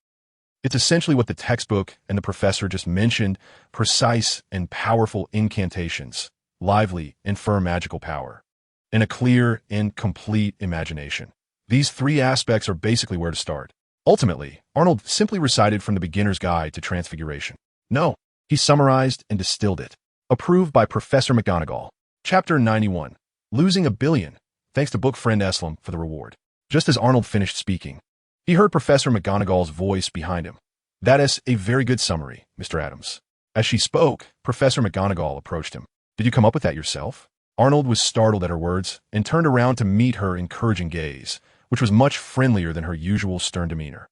It's essentially what the textbook and the professor just mentioned: precise and powerful incantations, lively and firm magical power, and a clear and complete imagination. These three aspects are basically where to start. Ultimately, Arnold simply recited from the Beginner's Guide to Transfiguration. No, he summarized and distilled it. Approved by Professor McGonagall. Chapter 91. Losing a Billion. Thanks to book friend Eslam for the reward. Just as Arnold finished speaking, he heard Professor McGonagall's voice behind him. That is a very good summary, Mr. Adams. As she spoke, Professor McGonagall approached him. Did you come up with that yourself? Arnold was startled at her words and turned around to meet her encouraging gaze, which was much friendlier than her usual stern demeanor.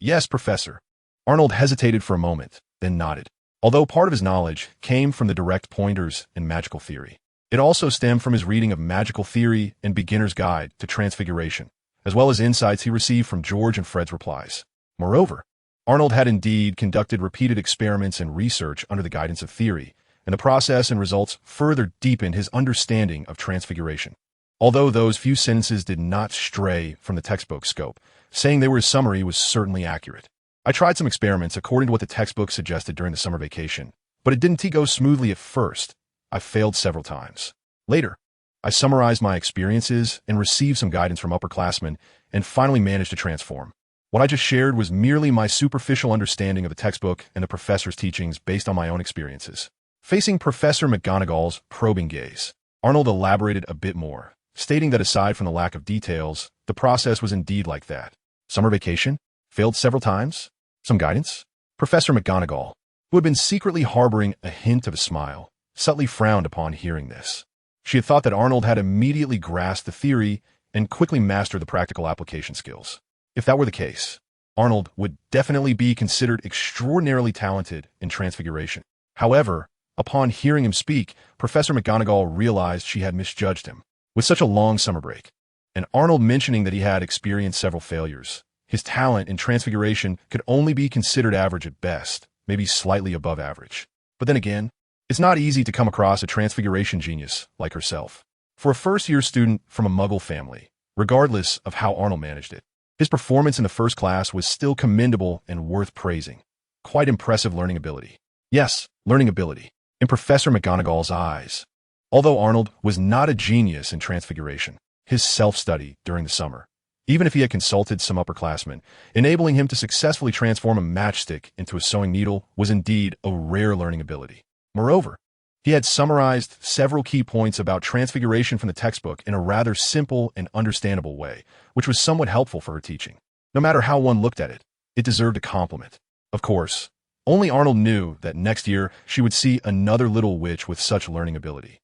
Yes, Professor. Arnold hesitated for a moment, then nodded. Although part of his knowledge came from the direct pointers in magical theory, it also stemmed from his reading of Magical Theory and Beginner's Guide to Transfiguration, as well as insights he received from George and Fred's replies. Moreover, Arnold had indeed conducted repeated experiments and research under the guidance of theory, and the process and results further deepened his understanding of transfiguration. Although those few sentences did not stray from the textbook scope, saying they were a summary was certainly accurate. I tried some experiments according to what the textbook suggested during the summer vacation, but it didn't go smoothly at first. I failed several times. Later, I summarized my experiences and received some guidance from upperclassmen and finally managed to transform. What I just shared was merely my superficial understanding of the textbook and the professor's teachings based on my own experiences. Facing Professor McGonagall's probing gaze, Arnold elaborated a bit more, stating that aside from the lack of details, the process was indeed like that. Summer vacation? Failed several times? Some guidance? Professor McGonagall, who had been secretly harboring a hint of a smile, subtly frowned upon hearing this. She had thought that Arnold had immediately grasped the theory and quickly mastered the practical application skills. If that were the case, Arnold would definitely be considered extraordinarily talented in transfiguration. However, upon hearing him speak, Professor McGonagall realized she had misjudged him. With such a long summer break, and Arnold mentioning that he had experienced several failures, his talent in transfiguration could only be considered average at best, maybe slightly above average. But then again, it's not easy to come across a transfiguration genius like herself. For a first-year student from a Muggle family, regardless of how Arnold managed it, his performance in the first class was still commendable and worth praising. Quite impressive learning ability. Yes, learning ability. In Professor McGonagall's eyes. Although Arnold was not a genius in transfiguration, his self-study during the summer, even if he had consulted some upperclassmen, enabling him to successfully transform a matchstick into a sewing needle was indeed a rare learning ability. Moreover, he had summarized several key points about transfiguration from the textbook in a rather simple and understandable way, which was somewhat helpful for her teaching. No matter how one looked at it, it deserved a compliment. Of course, only Arnold knew that next year she would see another little witch with such learning ability.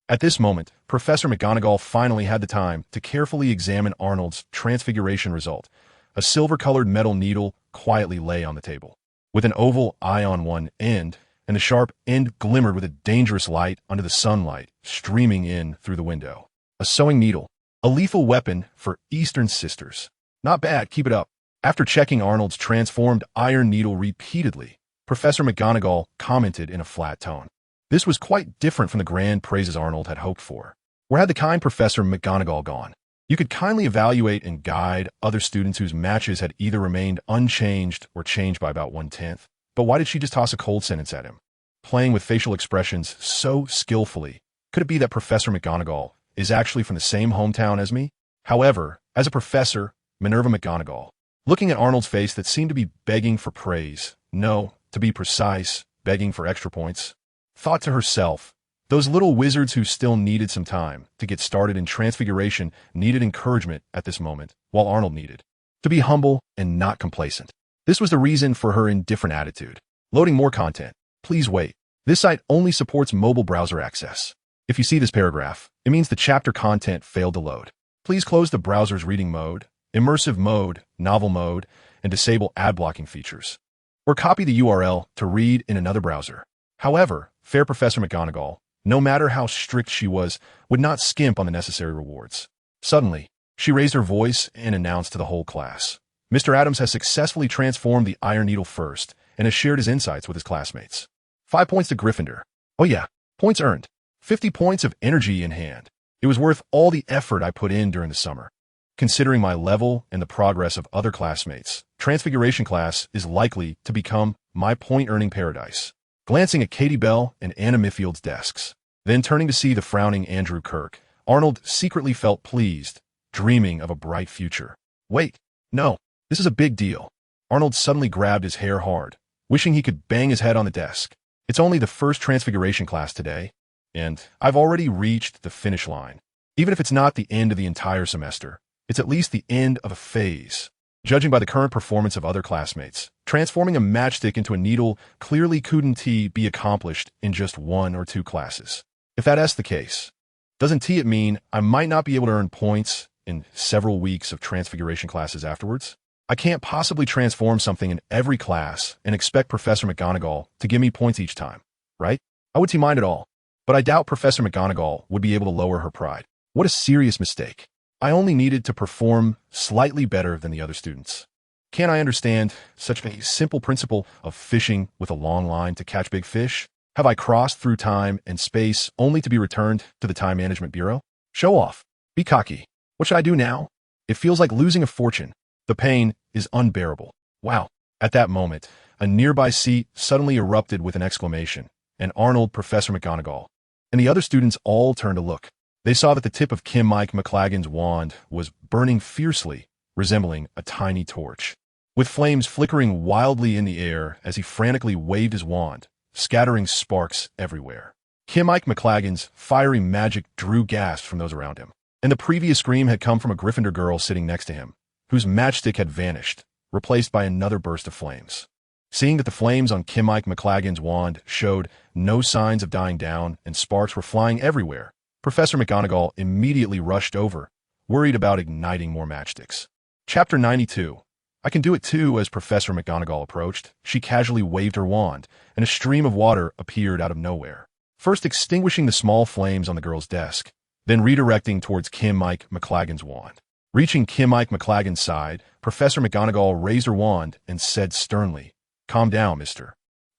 At this moment, Professor McGonagall finally had the time to carefully examine Arnold's transfiguration result. A silver-colored metal needle quietly lay on the table, with an oval eye on one end, and the sharp end glimmered with a dangerous light under the sunlight streaming in through the window. A sewing needle, a lethal weapon for Eastern sisters. Not bad, keep it up. After checking Arnold's transformed iron needle repeatedly, Professor McGonagall commented in a flat tone. This was quite different from the grand praises Arnold had hoped for. Where had the kind Professor McGonagall gone? You could kindly evaluate and guide other students whose matches had either remained unchanged or changed by about 1/10. But why did she just toss a cold sentence at him? Playing with facial expressions so skillfully, could it be that Professor McGonagall is actually from the same hometown as me. However, as a professor, Minerva McGonagall, looking at Arnold's face that seemed to be begging for praise, no, to be precise, begging for extra points, thought to herself, those little wizards who still needed some time to get started in Transfiguration needed encouragement at this moment, while Arnold needed to be humble and not complacent. This was the reason for her indifferent attitude. Loading more content. Please wait. This site only supports mobile browser access. If you see this paragraph, it means the chapter content failed to load. Please close the browser's reading mode, immersive mode, novel mode, and disable ad blocking features. Or copy the URL to read in another browser. However, fair Professor McGonagall, no matter how strict she was, would not skimp on the necessary rewards. Suddenly, she raised her voice and announced to the whole class, Mr. Adams has successfully transformed the Iron Needle first and has shared his insights with his classmates. 5 points to Gryffindor. Oh yeah, points earned. 50 points of energy in hand. It was worth all the effort I put in during the summer. Considering my level and the progress of other classmates, Transfiguration class is likely to become my point-earning paradise. Glancing at Katie Bell and Anna Miffield's desks, then turning to see the frowning Andrew Kirk, Arnold secretly felt pleased, dreaming of a bright future. Wait, no, this is a big deal. Arnold suddenly grabbed his hair hard, wishing he could bang his head on the desk. It's only the first Transfiguration class today, and I've already reached the finish line. Even if it's not the end of the entire semester, it's at least the end of a phase. Judging by the current performance of other classmates, transforming a matchstick into a needle clearly couldn't be accomplished in just 1 or 2 classes. If that's the case, doesn't it mean I might not be able to earn points in several weeks of Transfiguration classes afterwards? I can't possibly transform something in every class and expect Professor McGonagall to give me points each time, right? I wouldn't mind at all, but I doubt Professor McGonagall would be able to lower her pride. What a serious mistake. I only needed to perform slightly better than the other students. Can't I understand such a simple principle of fishing with a long line to catch big fish? Have I crossed through time and space only to be returned to the Time Management Bureau? Show off. Be cocky. What should I do now? It feels like losing a fortune. The pain is unbearable. Wow. At that moment, a nearby seat suddenly erupted with an exclamation, and Arnold, Professor McGonagall, and the other students all turned to look. They saw that the tip of Kim Mike McLagan's wand was burning fiercely, resembling a tiny torch, with flames flickering wildly in the air as he frantically waved his wand, scattering sparks everywhere. Kim Mike McLagan's fiery magic drew gasps from those around him, and the previous scream had come from a Gryffindor girl sitting next to him, whose matchstick had vanished, replaced by another burst of flames. Seeing that the flames on Kim Mike McLagan's wand showed no signs of dying down and sparks were flying everywhere, Professor McGonagall immediately rushed over, worried about igniting more matchsticks. Chapter 92. I can do it too. As Professor McGonagall approached, she casually waved her wand, and a stream of water appeared out of nowhere, first extinguishing the small flames on the girl's desk, then redirecting towards Kim Mike McLagan's wand. Reaching Kim Mike McLagan's side, Professor McGonagall raised her wand and said sternly, "Calm down, Mr.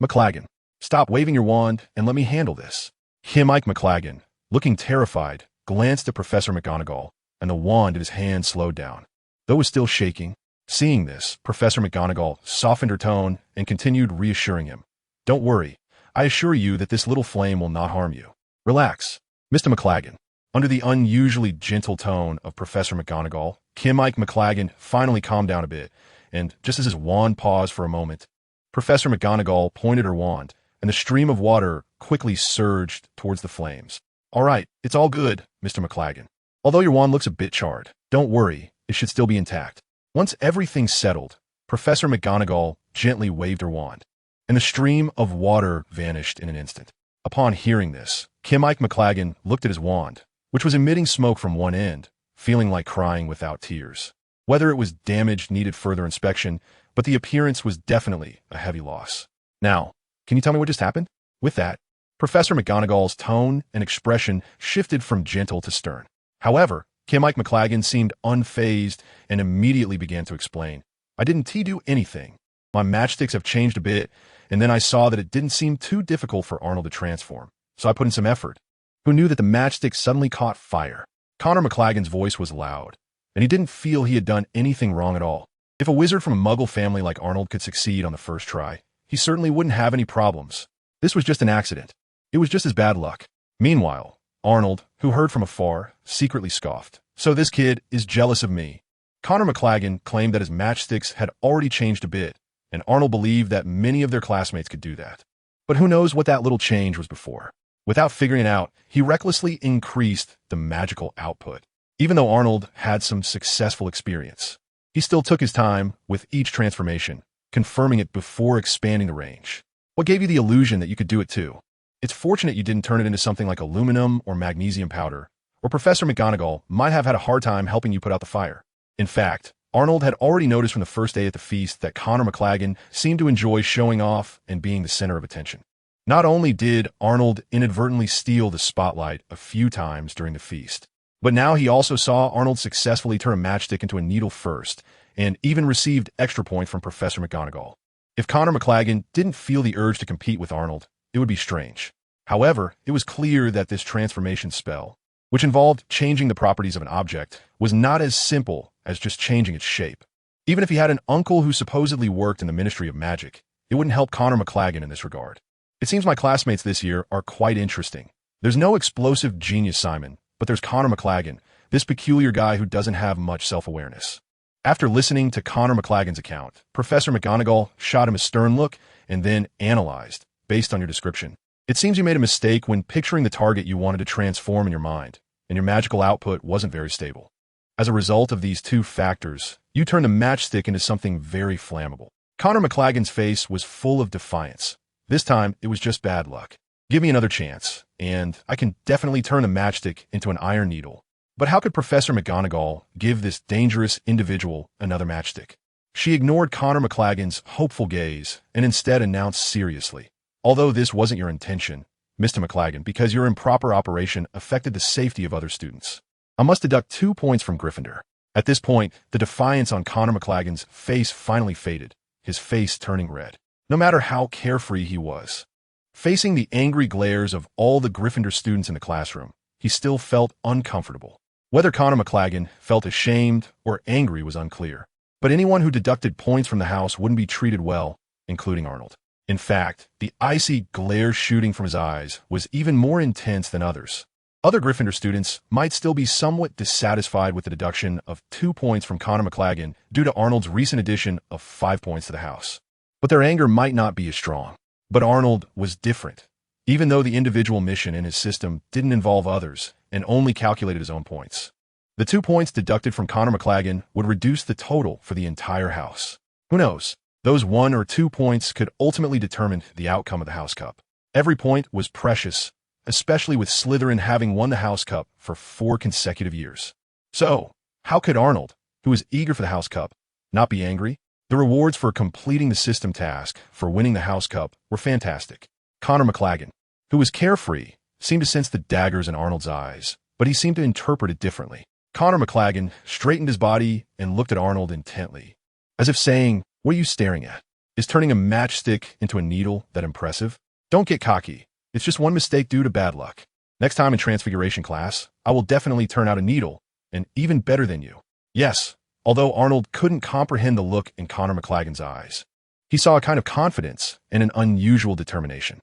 McLagan. Stop waving your wand and let me handle this." Kim Mike McLagan, looking terrified, glanced at Professor McGonagall, and the wand in his hand slowed down, though it was still shaking. Seeing this, Professor McGonagall softened her tone and continued reassuring him. "Don't worry. I assure you that this little flame will not harm you. Relax, Mr. McLagan." Under the unusually gentle tone of Professor McGonagall, Kim Mike McLagan finally calmed down a bit, and just as his wand paused for a moment, Professor McGonagall pointed her wand, and the stream of water quickly surged towards the flames. "All right, it's all good, Mr. McLagan. Although your wand looks a bit charred, don't worry, it should still be intact." Once everything settled, Professor McGonagall gently waved her wand, and the stream of water vanished in an instant. Upon hearing this, Kim Mike McLagan looked at his wand, which was emitting smoke from one end, feeling like crying without tears. Whether it was damaged needed further inspection, but the appearance was definitely a heavy loss. "Now, can you tell me what just happened?" With that, Professor McGonagall's tone and expression shifted from gentle to stern. However, Kim Mike McLagan seemed unfazed and immediately began to explain. "I didn't do anything. My matchsticks have changed a bit, and then I saw that it didn't seem too difficult for Arnold to transform, so I put in some effort." Who knew that the matchstick suddenly caught fire? Connor McLagan's voice was loud, and he didn't feel he had done anything wrong at all. If a wizard from a muggle family like Arnold could succeed on the first try, he certainly wouldn't have any problems. This was just an accident. It was just his bad luck. Meanwhile, Arnold, who heard from afar, secretly scoffed. "So this kid is jealous of me." Connor McLagan claimed that his matchsticks had already changed a bit, and Arnold believed that many of their classmates could do that. But who knows what that little change was before? Without figuring it out, he recklessly increased the magical output. Even though Arnold had some successful experience, he still took his time with each transformation, confirming it before expanding the range. What gave you the illusion that you could do it too? It's fortunate you didn't turn it into something like aluminum or magnesium powder, or Professor McGonagall might have had a hard time helping you put out the fire. In fact, Arnold had already noticed from the first day at the feast that Connor McLagan seemed to enjoy showing off and being the center of attention. Not only did Arnold inadvertently steal the spotlight a few times during the feast, but now he also saw Arnold successfully turn a matchstick into a needle first, and even received extra points from Professor McGonagall. If Connor McLagan didn't feel the urge to compete with Arnold, it would be strange. However, it was clear that this transformation spell, which involved changing the properties of an object, was not as simple as just changing its shape. Even if he had an uncle who supposedly worked in the Ministry of Magic, it wouldn't help Connor McLagan in this regard. It seems my classmates this year are quite interesting. There's no explosive genius Simon, but there's Connor McLagan, this peculiar guy who doesn't have much self-awareness. After listening to Connor McLagan's account, Professor McGonagall shot him a stern look and then analyzed, based on your description. It seems you made a mistake when picturing the target you wanted to transform in your mind, and your magical output wasn't very stable. As a result of these two factors, you turned the matchstick into something very flammable. Connor McLagan's face was full of defiance. This time, it was just bad luck. Give me another chance, and I can definitely turn the matchstick into an iron needle. But how could Professor McGonagall give this dangerous individual another matchstick? She ignored Connor McLagan's hopeful gaze and instead announced seriously, "Although this wasn't your intention, Mr. McLagan, because your improper operation affected the safety of other students, I must deduct 2 points from Gryffindor." At this point, the defiance on Connor McLagan's face finally faded, his face turning red. No matter how carefree he was, facing the angry glares of all the Gryffindor students in the classroom, he still felt uncomfortable. Whether Connor McLagan felt ashamed or angry was unclear, but anyone who deducted points from the house wouldn't be treated well, including Arnold. In fact, the icy glare shooting from his eyes was even more intense than others. Other Gryffindor students might still be somewhat dissatisfied with the deduction of 2 points from Connor McLagan due to Arnold's recent addition of 5 points to the house. But their anger might not be as strong. But Arnold was different. Even though the individual mission in his system didn't involve others and only calculated his own points, the 2 points deducted from Connor McLagan would reduce the total for the entire house. Who knows? Those 1 or 2 points could ultimately determine the outcome of the House Cup. Every point was precious, especially with Slytherin having won the House Cup for 4 consecutive years. So, how could Arnold, who was eager for the House Cup, not be angry? The rewards for completing the system task for winning the House Cup were fantastic. Connor McLagan, who was carefree, seemed to sense the daggers in Arnold's eyes, but he seemed to interpret it differently. Connor McLagan straightened his body and looked at Arnold intently, as if saying, "What are you staring at? Is turning a matchstick into a needle that impressive? Don't get cocky. It's just one mistake due to bad luck. Next time in Transfiguration class, I will definitely turn out a needle, and even better than you." Yes, although Arnold couldn't comprehend the look in Connor McLagan's eyes, he saw a kind of confidence and an unusual determination.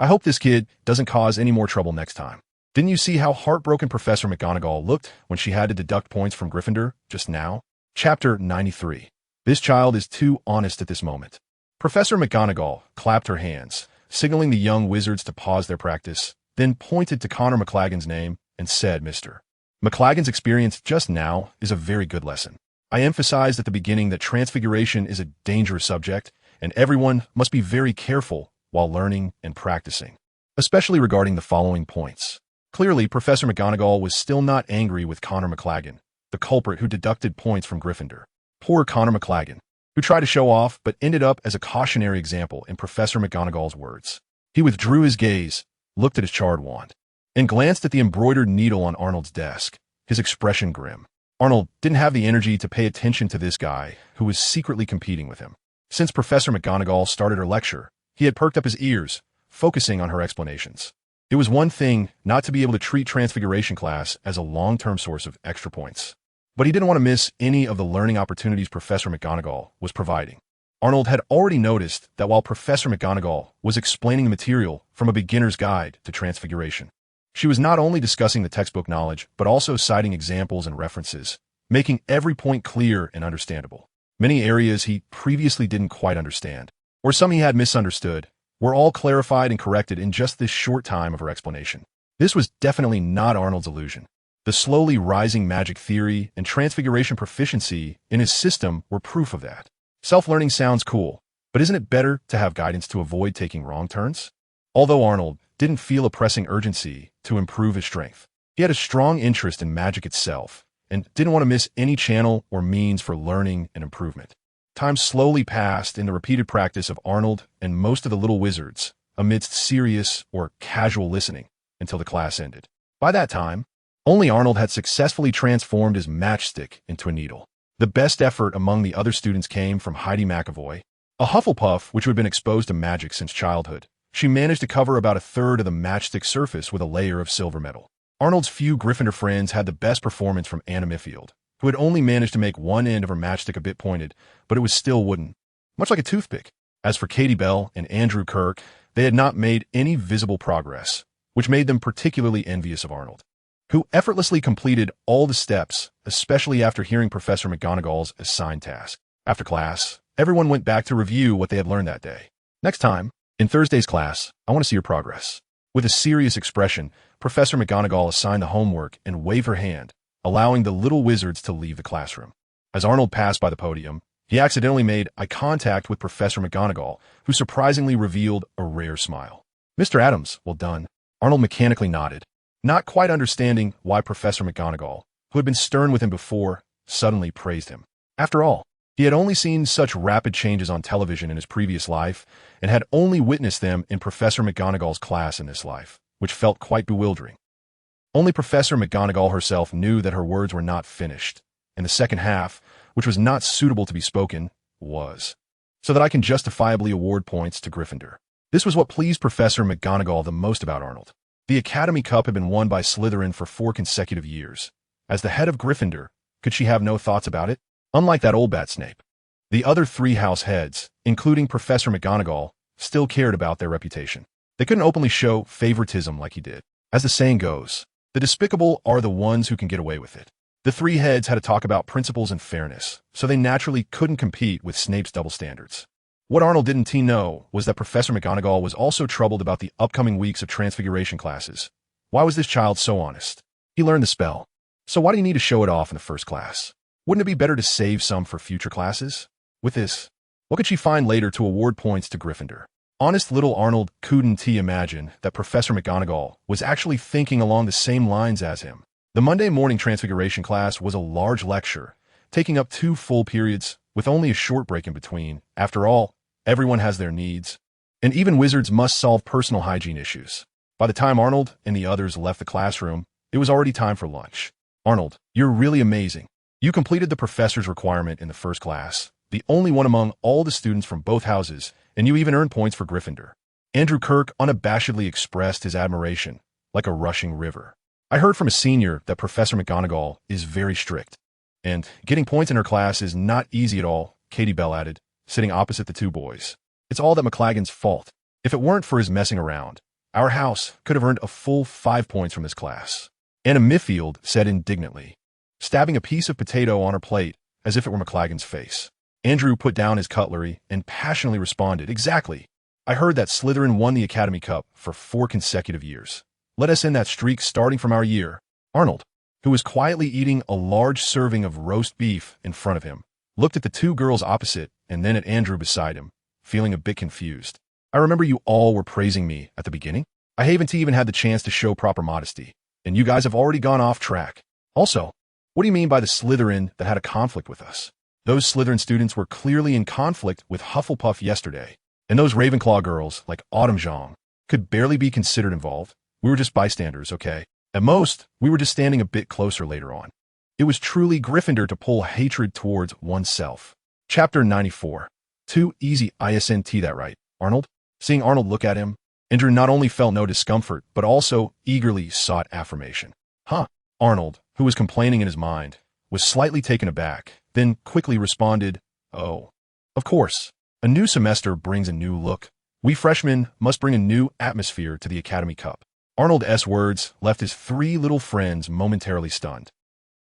I hope this kid doesn't cause any more trouble next time. Didn't you see how heartbroken Professor McGonagall looked when she had to deduct points from Gryffindor just now? Chapter 93. This child is too honest at this moment. Professor McGonagall clapped her hands, signaling the young wizards to pause their practice, then pointed to Connor McLagan's name and said, "Mr. McLagan's experience just now is a very good lesson. I emphasized at the beginning that transfiguration is a dangerous subject, and everyone must be very careful while learning and practicing, especially regarding the following points." Clearly, Professor McGonagall was still not angry with Connor McLagan, the culprit who deducted points from Gryffindor. Poor Connor McLagan, who tried to show off but ended up as a cautionary example in Professor McGonagall's words. He withdrew his gaze, looked at his charred wand, and glanced at the embroidered needle on Arnold's desk, his expression grim. Arnold didn't have the energy to pay attention to this guy who was secretly competing with him. Since Professor McGonagall started her lecture, he had perked up his ears, focusing on her explanations. It was one thing not to be able to treat Transfiguration class as a long-term source of extra points, but he didn't want to miss any of the learning opportunities Professor McGonagall was providing. Arnold had already noticed that while Professor McGonagall was explaining the material from a beginner's guide to Transfiguration, She was not only discussing the textbook knowledge, but also citing examples and references, making every point clear and understandable. Many areas he previously didn't quite understand, or some he had misunderstood, were all clarified and corrected in just this short time of her explanation. This was definitely not Arnold's illusion. The slowly rising magic theory and transfiguration proficiency in his system were proof of that. Self-learning sounds cool, but isn't it better to have guidance to avoid taking wrong turns? Although Arnold didn't feel a pressing urgency to improve his strength, he had a strong interest in magic itself and didn't want to miss any channel or means for learning and improvement. Time slowly passed in the repeated practice of Arnold and most of the little wizards amidst serious or casual listening until the class ended. By that time, only Arnold had successfully transformed his matchstick into a needle. The best effort among the other students came from Heidi McAvoy, a Hufflepuff which had been exposed to magic since childhood. She managed to cover about a third of the matchstick surface with a layer of silver metal. Arnold's few Gryffindor friends had the best performance from Anna Miffield, who had only managed to make one end of her matchstick a bit pointed, but it was still wooden, much like a toothpick. As for Katie Bell and Andrew Kirk, they had not made any visible progress, which made them particularly envious of Arnold, who effortlessly completed all the steps, especially after hearing Professor McGonagall's assigned task. After class, everyone went back to review what they had learned that day. Next time, in Thursday's class, I want to see your progress. With a serious expression, Professor McGonagall assigned the homework and waved her hand, allowing the little wizards to leave the classroom. As Arnold passed by the podium, he accidentally made eye contact with Professor McGonagall, who surprisingly revealed a rare smile. Mr. Adams, well done. Arnold mechanically nodded, not quite understanding why Professor McGonagall, who had been stern with him before, suddenly praised him. After all, he had only seen such rapid changes on television in his previous life and had only witnessed them in Professor McGonagall's class in this life, which felt quite bewildering. Only Professor McGonagall herself knew that her words were not finished, and the second half, which was not suitable to be spoken, was. So that I can justifiably award points to Gryffindor. This was what pleased Professor McGonagall the most about Arnold. The Academy Cup had been won by Slytherin for 4 consecutive years. As the head of Gryffindor, could she have no thoughts about it? Unlike that old bat Snape, the other 3 house heads, including Professor McGonagall, still cared about their reputation. They couldn't openly show favoritism like he did. As the saying goes, the despicable are the ones who can get away with it. The 3 heads had to talk about principles and fairness, so they naturally couldn't compete with Snape's double standards. What Arnold didn't know was that Professor McGonagall was also troubled about the upcoming weeks of transfiguration classes. Why was this child so honest? He learned the spell, so why do you need to show it off in the first class? Wouldn't it be better to save some for future classes? With this, what could she find later to award points to Gryffindor? Honest little Arnold couldn't imagine that Professor McGonagall was actually thinking along the same lines as him. The Monday morning transfiguration class was a large lecture, taking up 2 full periods with only a short break in between. After all, everyone has their needs, and even wizards must solve personal hygiene issues. By the time Arnold and the others left the classroom, it was already time for lunch. Arnold, you're really amazing. You completed the professor's requirement in the first class, the only one among all the students from both houses, and you even earned points for Gryffindor. Andrew Kirk unabashedly expressed his admiration, like a rushing river. I heard from a senior that Professor McGonagall is very strict, and getting points in her class is not easy at all, Katie Bell added, sitting opposite the 2 boys. It's all that McLagan's fault. If it weren't for his messing around, our house could have earned a full 5 points from this class. Anna Miffield said indignantly, stabbing a piece of potato on her plate as if it were McLagan's face. Andrew put down his cutlery and passionately responded, exactly. I heard that Slytherin won the Academy Cup for 4 consecutive years. Let us end that streak starting from our year. Arnold, who was quietly eating a large serving of roast beef in front of him, looked at the 2 girls opposite and then at Andrew beside him, feeling a bit confused. I remember you all were praising me at the beginning. I haven't even had the chance to show proper modesty, and you guys have already gone off track. Also, what do you mean by the Slytherin that had a conflict with us? Those Slytherin students were clearly in conflict with Hufflepuff yesterday, and those Ravenclaw girls, like Autumn Zhang, could barely be considered involved. We were just bystanders, okay? At most, we were just standing a bit closer later on. It was truly Gryffindor to pull hatred towards oneself. Chapter 94. Too easy, isn't that right, Arnold? Seeing Arnold look at him, Andrew not only felt no discomfort, but also eagerly sought affirmation. Huh? Arnold, who was complaining in his mind, was slightly taken aback, then quickly responded, oh. Of course, a new semester brings a new look. We freshmen must bring a new atmosphere to the Academy Cup. Arnold's words left his three little friends momentarily stunned.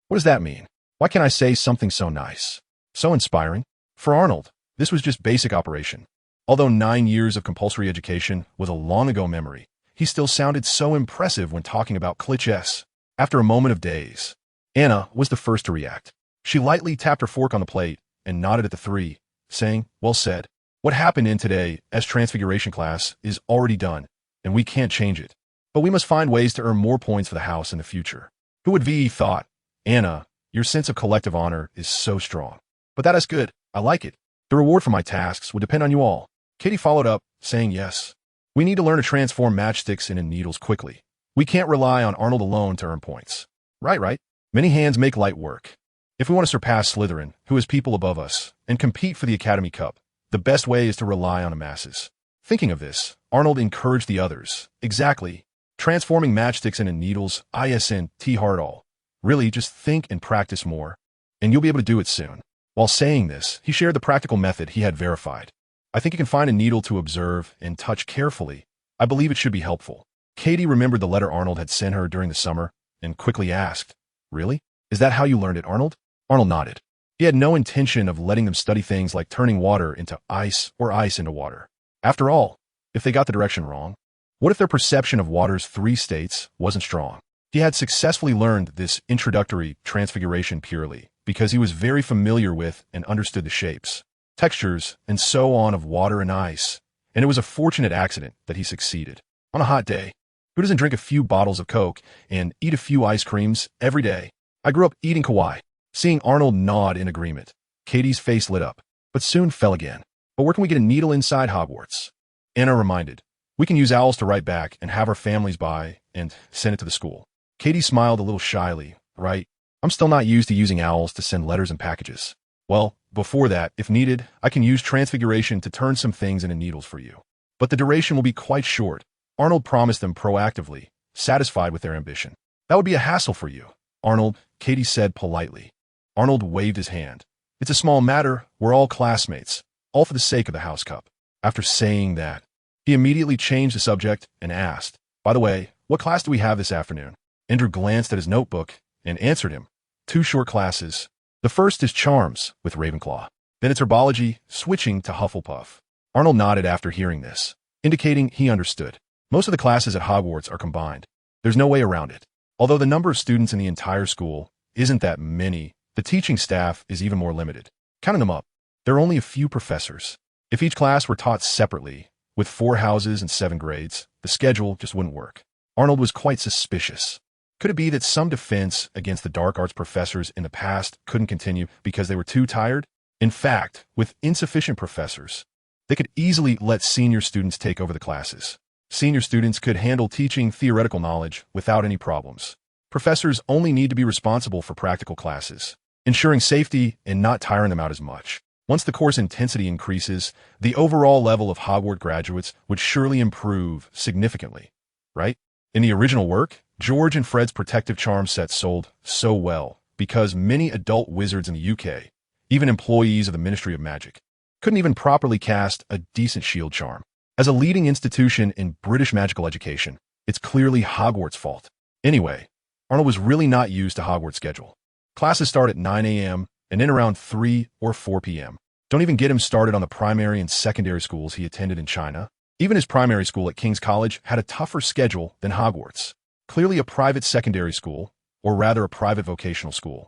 What does that mean? Why can't I say something so nice? So inspiring? For Arnold, this was just basic operation. Although 9 years of compulsory education was a long-ago memory, he still sounded so impressive when talking about cliches. After a moment of daze, Anna was the first to react. She lightly tapped her fork on the plate and nodded at the three, saying, "Well said. What happened in today's transfiguration class is already done, and we can't change it. But we must find ways to earn more points for the house in the future." Who would have thought? Anna, your sense of collective honor is so strong. But that is good. I like it. The reward for my tasks would depend on you all. Katie followed up, saying yes. We need to learn to transform matchsticks into needles quickly. We can't rely on Arnold alone to earn points. Right. Many hands make light work. If we want to surpass Slytherin, who is people above us, and compete for the Academy Cup, the best way is to rely on the masses. Thinking of this, Arnold encouraged the others. Exactly. Transforming matchsticks into needles, isn't hard at all. Really, just think and practice more, and you'll be able to do it soon. While saying this, he shared the practical method he had verified. I think you can find a needle to observe and touch carefully. I believe it should be helpful. Katie remembered the letter Arnold had sent her during the summer and quickly asked, "Really? Is that how you learned it, Arnold?" Arnold nodded. He had no intention of letting them study things like turning water into ice or ice into water. After all, if they got the direction wrong, what if their perception of water's 3 states wasn't strong? He had successfully learned this introductory transfiguration purely because he was very familiar with and understood the shapes, textures, and so on of water and ice, and it was a fortunate accident that he succeeded. On a hot day, who doesn't drink a few bottles of Coke and eat a few ice creams every day? I grew up eating kawaii. Seeing Arnold nod in agreement, Katie's face lit up, but soon fell again. But where can we get a needle inside Hogwarts? Anna reminded. We can use owls to write back and have our families buy and send it to the school. Katie smiled a little shyly. Right? I'm still not used to using owls to send letters and packages. Well, before that, if needed, I can use transfiguration to turn some things into needles for you. But the duration will be quite short. Arnold promised them proactively, satisfied with their ambition. That would be a hassle for you, Arnold, Katie said politely. Arnold waved his hand. It's a small matter. We're all classmates, all for the sake of the House Cup. After saying that, he immediately changed the subject and asked, "By the way, what class do we have this afternoon?" Andrew glanced at his notebook and answered him. 2 short classes. The first is Charms with Ravenclaw. Then it's Herbology, switching to Hufflepuff. Arnold nodded after hearing this, indicating he understood. Most of the classes at Hogwarts are combined. There's no way around it. Although the number of students in the entire school isn't that many, the teaching staff is even more limited. Counting them up, there are only a few professors. If each class were taught separately, with 4 houses and 7 grades, the schedule just wouldn't work. Arnold was quite suspicious. Could it be that some defense against the dark arts professors in the past couldn't continue because they were too tired? In fact, with insufficient professors, they could easily let senior students take over the classes. Senior students could handle teaching theoretical knowledge without any problems. Professors only need to be responsible for practical classes, ensuring safety and not tiring them out as much. Once the course intensity increases, the overall level of Hogwarts graduates would surely improve significantly, right? In the original work, George and Fred's protective charm set sold so well because many adult wizards in the UK, even employees of the Ministry of Magic, couldn't even properly cast a decent shield charm. As a leading institution in British magical education, it's clearly Hogwarts' fault. Anyway, Arnold was really not used to Hogwarts' schedule. Classes start at 9 a.m. and end around 3 or 4 p.m. Don't even get him started on the primary and secondary schools he attended in China. Even his primary school at King's College had a tougher schedule than Hogwarts. Clearly a private secondary school, or rather a private vocational school.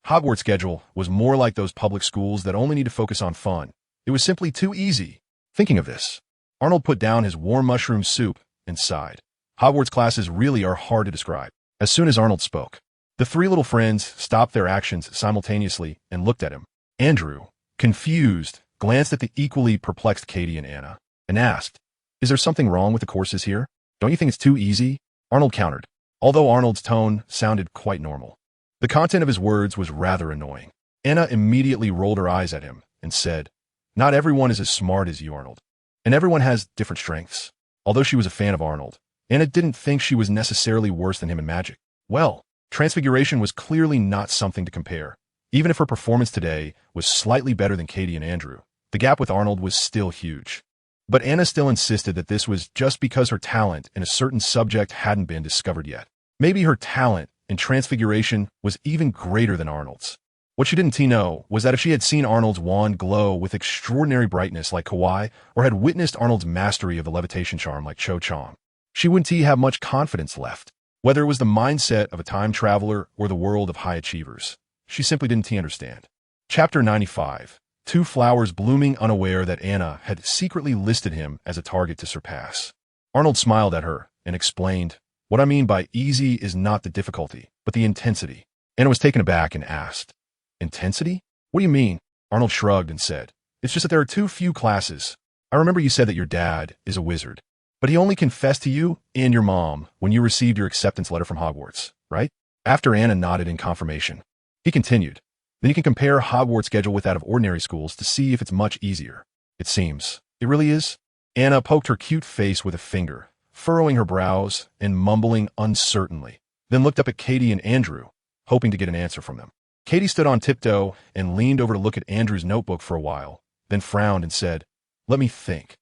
Hogwarts' schedule was more like those public schools that only need to focus on fun. It was simply too easy. Thinking of this, Arnold put down his warm mushroom soup and sighed. Hogwarts classes really are hard to describe. As soon as Arnold spoke, the 3 little friends stopped their actions simultaneously and looked at him. Andrew, confused, glanced at the equally perplexed Katie and Anna and asked, "Is there something wrong with the courses here? Don't you think it's too easy?" Arnold countered, although Arnold's tone sounded quite normal. The content of his words was rather annoying. Anna immediately rolled her eyes at him and said, "Not everyone is as smart as you, Arnold, and everyone has different strengths." Although she was a fan of Arnold, Anna didn't think she was necessarily worse than him in magic. Well, transfiguration was clearly not something to compare. Even if her performance today was slightly better than Katie and Andrew, the gap with Arnold was still huge. But Anna still insisted that this was just because her talent in a certain subject hadn't been discovered yet. Maybe her talent in transfiguration was even greater than Arnold's. What she didn't know was that if she had seen Arnold's wand glow with extraordinary brightness like Kawhi, or had witnessed Arnold's mastery of the levitation charm like Cho Chang, she wouldn't have much confidence left. Whether it was the mindset of a time traveler or the world of high achievers, she simply didn't understand. Chapter 95. Two flowers blooming, unaware that Anna had secretly listed him as a target to surpass. Arnold smiled at her and explained, "What I mean by easy is not the difficulty, but the intensity." Anna was taken aback and asked, "Intensity? What do you mean?" Arnold shrugged and said, "It's just that there are too few classes. I remember you said that your dad is a wizard, but he only confessed to you and your mom when you received your acceptance letter from Hogwarts, right?" After Anna nodded in confirmation, he continued, "Then you can compare Hogwarts' schedule with that of ordinary schools to see if it's much easier. It seems. It really is." Anna poked her cute face with a finger, furrowing her brows and mumbling uncertainly, then looked up at Katie and Andrew, hoping to get an answer from them. Katie stood on tiptoe and leaned over to look at Andrew's notebook for a while, then frowned and said, "Let me think.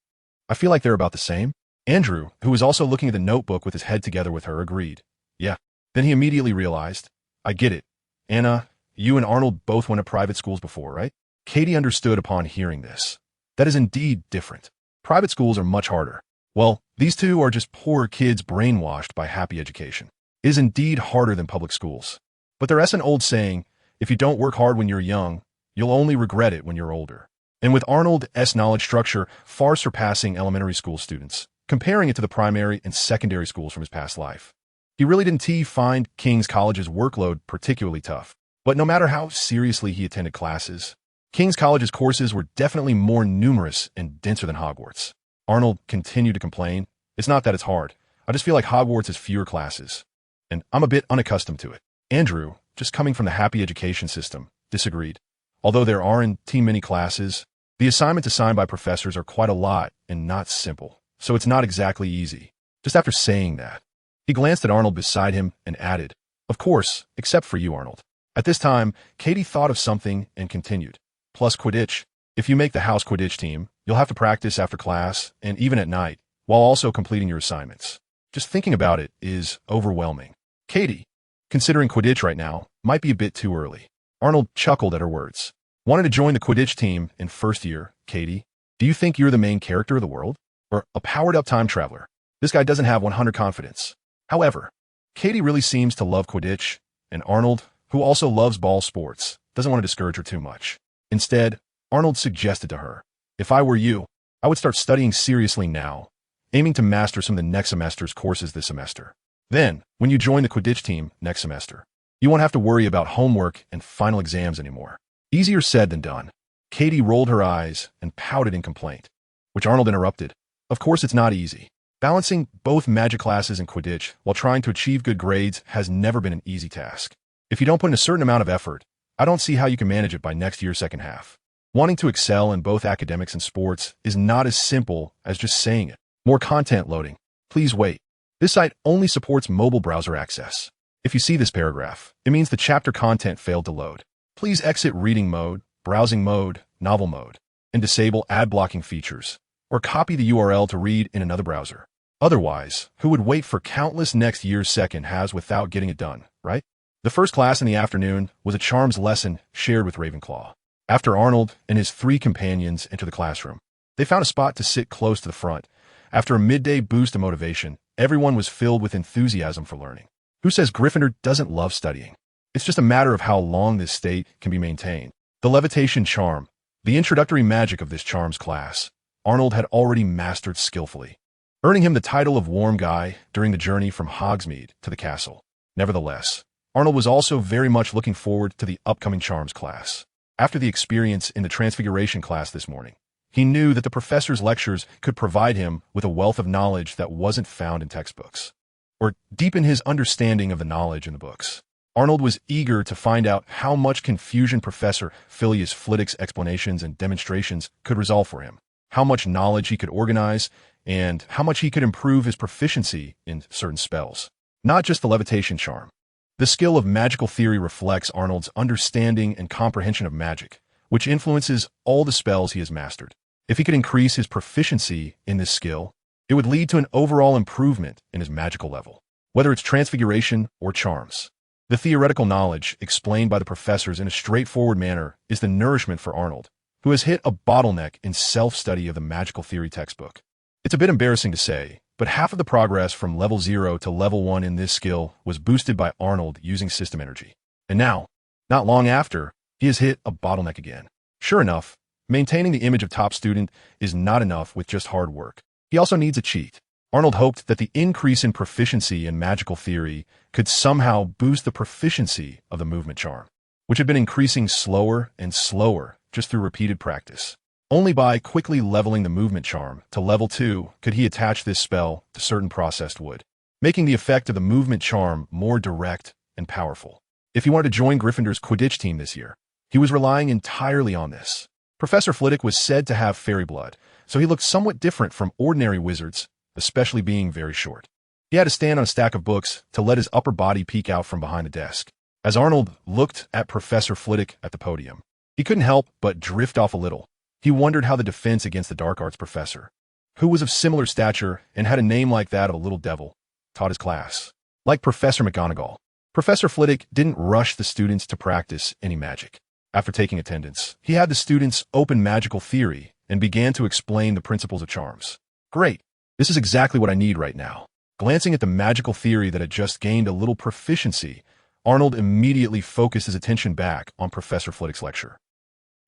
I feel like they're about the same." Andrew, who was also looking at the notebook with his head together with her, agreed. "Yeah." Then he immediately realized, "I get it. Anna, you and Arnold both went to private schools before, right?" Katie understood upon hearing this. That is indeed different. Private schools are much harder. Well, these two are just poor kids brainwashed by happy education. It is indeed harder than public schools. But there is an old saying, if you don't work hard when you're young, you'll only regret it when you're older. And with Arnold's knowledge structure far surpassing elementary school students, comparing it to the primary and secondary schools from his past life, he really didn't find King's College's workload particularly tough. But no matter how seriously he attended classes, King's College's courses were definitely more numerous and denser than Hogwarts. Arnold continued to complain, "It's not that it's hard. I just feel like Hogwarts has fewer classes, and I'm a bit unaccustomed to it." Andrew, just coming from the happy education system, disagreed. Although there aren't too many classes, the assignments assigned by professors are quite a lot and not simple, so it's not exactly easy. Just after saying that, he glanced at Arnold beside him and added, "Of course, except for you, Arnold." At this time, Katie thought of something and continued, "Plus Quidditch. If you make the house Quidditch team, you'll have to practice after class and even at night, while also completing your assignments. Just thinking about it is overwhelming." Katie, considering Quidditch right now, might be a bit too early. Arnold chuckled at her words. "Wanted to join the Quidditch team in first year, Katie? Do you think you're the main character of the world? Or a powered-up time traveler? This guy doesn't have 100 confidence." However, Katie really seems to love Quidditch, and Arnold, who also loves ball sports, doesn't want to discourage her too much. Instead, Arnold suggested to her, "If I were you, I would start studying seriously now, aiming to master some of the next semester's courses this semester. Then, when you join the Quidditch team next semester, you won't have to worry about homework and final exams anymore." Easier said than done. Katie rolled her eyes and pouted in complaint, which Arnold interrupted. "Of course it's not easy. Balancing both magic classes and Quidditch while trying to achieve good grades has never been an easy task. If you don't put in a certain amount of effort, I don't see how you can manage it by next year's second half. Wanting to excel in both academics and sports is not as simple as just saying it. More content loading. Please wait. This site only supports mobile browser access. If you see this paragraph, it means the chapter content failed to load. Please exit reading mode, browsing mode, novel mode, and disable ad blocking features, or copy the URL to read in another browser. Otherwise, who would wait for countless next year's second halves without getting it done, right?" The first class in the afternoon was a charms lesson shared with Ravenclaw. After Arnold and his 3 companions entered the classroom, they found a spot to sit close to the front. After a midday boost of motivation, everyone was filled with enthusiasm for learning. Who says Gryffindor doesn't love studying? It's just a matter of how long this state can be maintained. The levitation charm, the introductory magic of this charms class, Arnold had already mastered skillfully, earning him the title of Warm Guy during the journey from Hogsmeade to the castle. Nevertheless, Arnold was also very much looking forward to the upcoming charms class. After the experience in the transfiguration class this morning, he knew that the professor's lectures could provide him with a wealth of knowledge that wasn't found in textbooks, or deepen his understanding of the knowledge in the books. Arnold was eager to find out how much confusion Professor Phileas Flitwick's explanations and demonstrations could resolve for him, how much knowledge he could organize, and how much he could improve his proficiency in certain spells. Not just the levitation charm. The skill of magical theory reflects Arnold's understanding and comprehension of magic, which influences all the spells he has mastered. If he could increase his proficiency in this skill, it would lead to an overall improvement in his magical level, whether it's transfiguration or charms. The theoretical knowledge explained by the professors in a straightforward manner is the nourishment for Arnold, who has hit a bottleneck in self-study of the magical theory textbook. It's a bit embarrassing to say, but half of the progress from level 0 to level 1 in this skill was boosted by Arnold using system energy. And now, not long after, he has hit a bottleneck again. Sure enough, maintaining the image of top student is not enough with just hard work. He also needs a cheat. Arnold hoped that the increase in proficiency in magical theory could somehow boost the proficiency of the movement charm, which had been increasing slower and slower just through repeated practice. Only by quickly leveling the movement charm to level 2 could he attach this spell to certain processed wood, making the effect of the movement charm more direct and powerful. If he wanted to join Gryffindor's Quidditch team this year, he was relying entirely on this. Professor Flitwick was said to have fairy blood, so he looked somewhat different from ordinary wizards, especially being very short. He had to stand on a stack of books to let his upper body peek out from behind the desk. As Arnold looked at Professor Flitwick at the podium, he couldn't help but drift off a little. He wondered how the defense against the dark arts professor, who was of similar stature and had a name like that of a little devil, taught his class. Like Professor McGonagall, Professor Flitwick didn't rush the students to practice any magic. After taking attendance, he had the students open magical theory and began to explain the principles of charms. Great. This is exactly what I need right now. Glancing at the magical theory that had just gained a little proficiency, Arnold immediately focused his attention back on Professor Flitwick's lecture.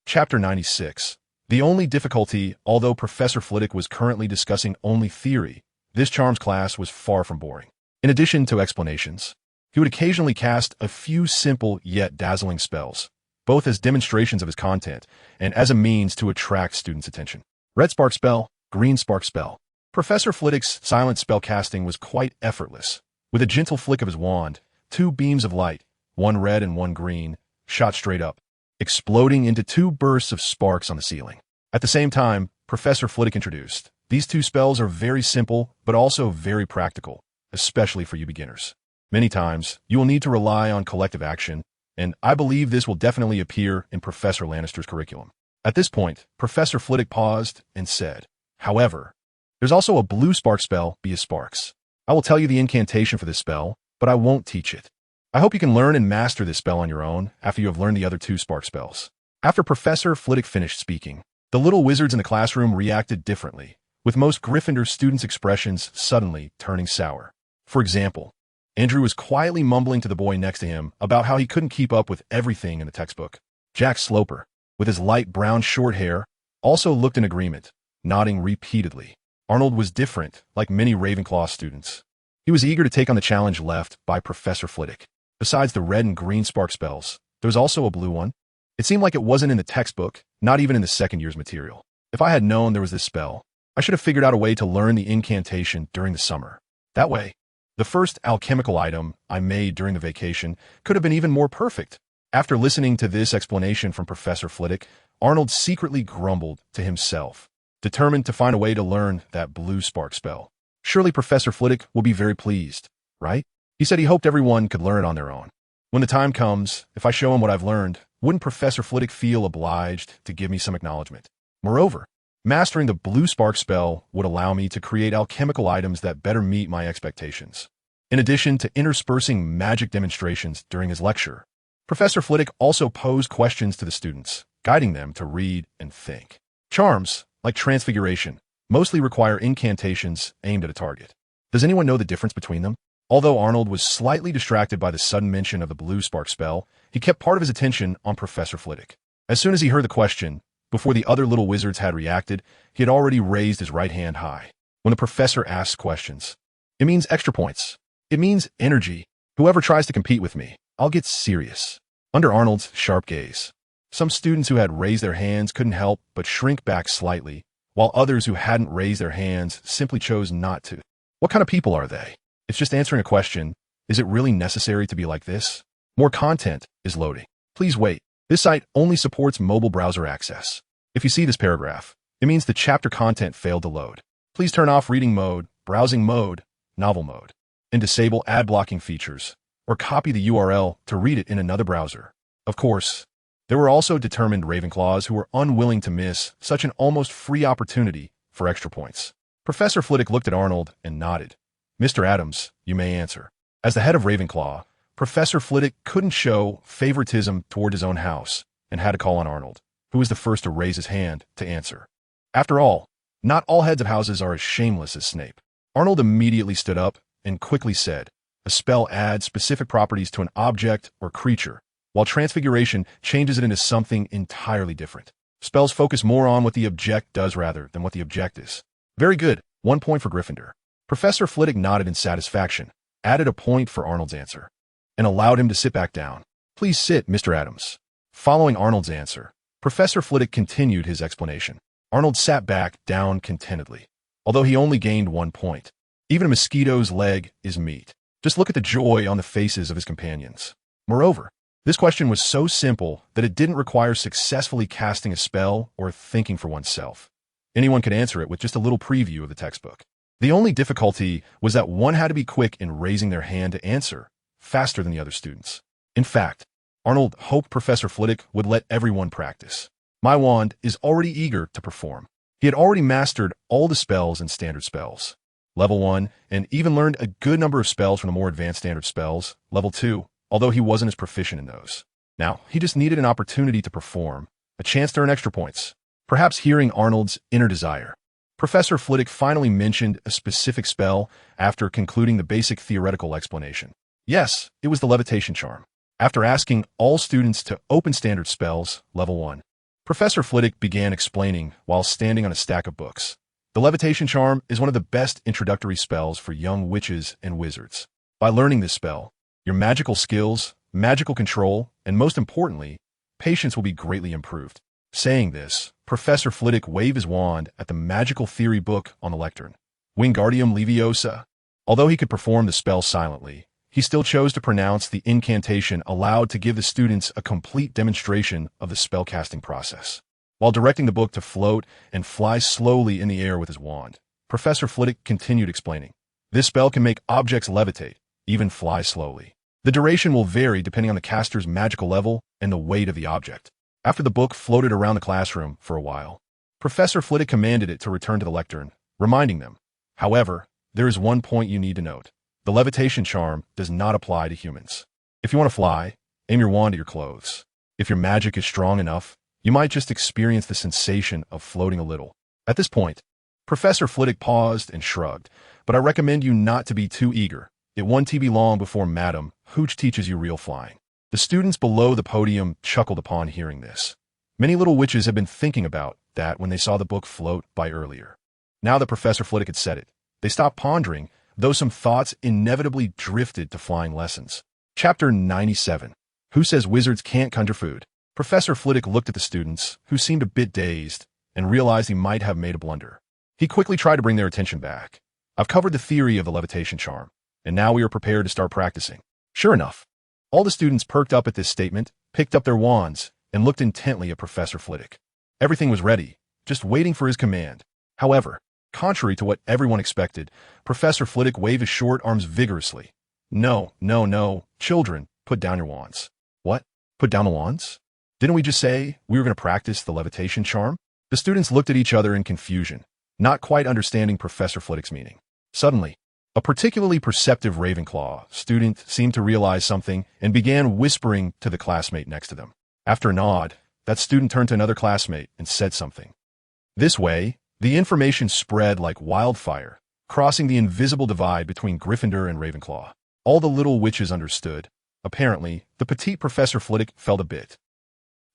Chapter 96. The only difficulty, although Professor Flitwick was currently discussing only theory, this charms class was far from boring. In addition to explanations, he would occasionally cast a few simple yet dazzling spells, both as demonstrations of his content and as a means to attract students' attention. Red spark spell, green spark spell. Professor Flitwick's silent spell casting was quite effortless. With a gentle flick of his wand, 2 beams of light, one red and one green, shot straight up, exploding into 2 bursts of sparks on the ceiling. At the same time, Professor Flitwick introduced, these 2 spells are very simple, but also very practical, especially for you beginners. Many times, you will need to rely on collective action, and I believe this will definitely appear in Professor Lannister's curriculum. At this point, Professor Flitwick paused and said, however, there's also a blue spark spell, Be as Sparks. I will tell you the incantation for this spell, but I won't teach it. I hope you can learn and master this spell on your own after you have learned the other 2 spark spells. After Professor Flitwick finished speaking, the little wizards in the classroom reacted differently, with most Gryffindor students' expressions suddenly turning sour. For example, Andrew was quietly mumbling to the boy next to him about how he couldn't keep up with everything in the textbook. Jack Sloper, with his light brown short hair, also looked in agreement, nodding repeatedly. Arnold was different, like many Ravenclaw students. He was eager to take on the challenge left by Professor Flitwick. Besides the red and green spark spells, there was also a blue one. It seemed like it wasn't in the textbook, not even in the second year's material. If I had known there was this spell, I should have figured out a way to learn the incantation during the summer. That way, the first alchemical item I made during the vacation could have been even more perfect. After listening to this explanation from Professor Flitwick, Arnold secretly grumbled to himself, determined to find a way to learn that blue spark spell. Surely Professor Flitwick will be very pleased, right? He said he hoped everyone could learn it on their own. When the time comes, if I show him what I've learned, wouldn't Professor Flitwick feel obliged to give me some acknowledgement? Moreover, mastering the blue spark spell would allow me to create alchemical items that better meet my expectations. In addition to interspersing magic demonstrations during his lecture, Professor Flitwick also posed questions to the students, guiding them to read and think. Charms, like transfiguration, mostly require incantations aimed at a target. Does anyone know the difference between them? Although Arnold was slightly distracted by the sudden mention of the blue spark spell, he kept part of his attention on Professor Flitwick. As soon as he heard the question, before the other little wizards had reacted, he had already raised his right hand high. When the professor asks questions, it means extra points. It means energy. Whoever tries to compete with me, I'll get serious. Under Arnold's sharp gaze, some students who had raised their hands couldn't help but shrink back slightly, while others who hadn't raised their hands simply chose not to. What kind of people are they? It's just answering a question. Is it really necessary to be like this? More content is loading. Please wait. This site only supports mobile browser access. If you see this paragraph, it means the chapter content failed to load. Please turn off reading mode, browsing mode, novel mode, and disable ad blocking features, or copy the URL to read it in another browser. Of course, There were also determined Ravenclaws who were unwilling to miss such an almost free opportunity for extra points. Professor Flitwick looked at Arnold and nodded. Mr. Adams, you may answer. As the head of Ravenclaw, Professor Flitwick couldn't show favoritism toward his own house and had to call on Arnold, who was the first to raise his hand to answer. After all, not all heads of houses are as shameless as Snape. Arnold immediately stood up and quickly said, a spell adds specific properties to an object or creature, while transfiguration changes it into something entirely different. Spells focus more on what the object does rather than what the object is. Very good. 1 point for Gryffindor. Professor Flitwick nodded in satisfaction, added a point for Arnold's answer, and allowed him to sit back down. Please sit, Mr. Adams. Following Arnold's answer, Professor Flitwick continued his explanation. Arnold sat back down contentedly, although he only gained 1 point. Even a mosquito's leg is meat. Just look at the joy on the faces of his companions. Moreover, this question was so simple that it didn't require successfully casting a spell or thinking for oneself. Anyone could answer it with just a little preview of the textbook. The only difficulty was that one had to be quick in raising their hand to answer, faster than the other students. In fact, Arnold hoped Professor Flitwick would let everyone practice. My wand is already eager to perform. He had already mastered all the spells and standard spells. Level 1, and even learned a good number of spells from the more advanced standard spells, Level 2, although he wasn't as proficient in those. Now, he just needed an opportunity to perform, a chance to earn extra points. Perhaps hearing Arnold's inner desire, Professor Flitwick finally mentioned a specific spell after concluding the basic theoretical explanation. Yes, it was the levitation charm. After asking all students to open standard spells, Level 1, Professor Flitwick began explaining while standing on a stack of books. The levitation charm is one of the best introductory spells for young witches and wizards. By learning this spell, your magical skills, magical control, and most importantly, patience will be greatly improved. Saying this, Professor Flitwick waved his wand at the magical theory book on the lectern, Wingardium Leviosa. Although he could perform the spell silently, he still chose to pronounce the incantation aloud to give the students a complete demonstration of the spellcasting process. While directing the book to float and fly slowly in the air with his wand, Professor Flitwick continued explaining. This spell can make objects levitate, even fly slowly. The duration will vary depending on the caster's magical level and the weight of the object. After the book floated around the classroom for a while, Professor Flitwick commanded it to return to the lectern, reminding them, however, there is one point you need to note. The levitation charm does not apply to humans. If you want to fly, aim your wand at your clothes. If your magic is strong enough, you might just experience the sensation of floating a little. At this point, Professor Flitwick paused and shrugged, but I recommend you not to be too eager. It won't be long before Madam Hooch teaches you real flying. The students below the podium chuckled upon hearing this. Many little witches had been thinking about that when they saw the book float by earlier. Now that Professor Flitwick had said it, they stopped pondering, though some thoughts inevitably drifted to flying lessons. Chapter 97. Who says wizards can't conjure food? Professor Flitwick looked at the students, who seemed a bit dazed, and realized he might have made a blunder. He quickly tried to bring their attention back. I've covered the theory of the levitation charm, and now we are prepared to start practicing. Sure enough, all the students perked up at this statement, picked up their wands, and looked intently at Professor Flitwick. Everything was ready, just waiting for his command. However, contrary to what everyone expected, Professor Flitwick waved his short arms vigorously. No, no, no, children, put down your wands. What? Put down the wands? Didn't we just say we were going to practice the levitation charm? The students looked at each other in confusion, not quite understanding Professor Flitwick's meaning. Suddenly, a particularly perceptive Ravenclaw student seemed to realize something and began whispering to the classmate next to them. After a nod, that student turned to another classmate and said something. This way, the information spread like wildfire, crossing the invisible divide between Gryffindor and Ravenclaw. All the little witches understood. Apparently, the petite Professor Flitwick felt a bit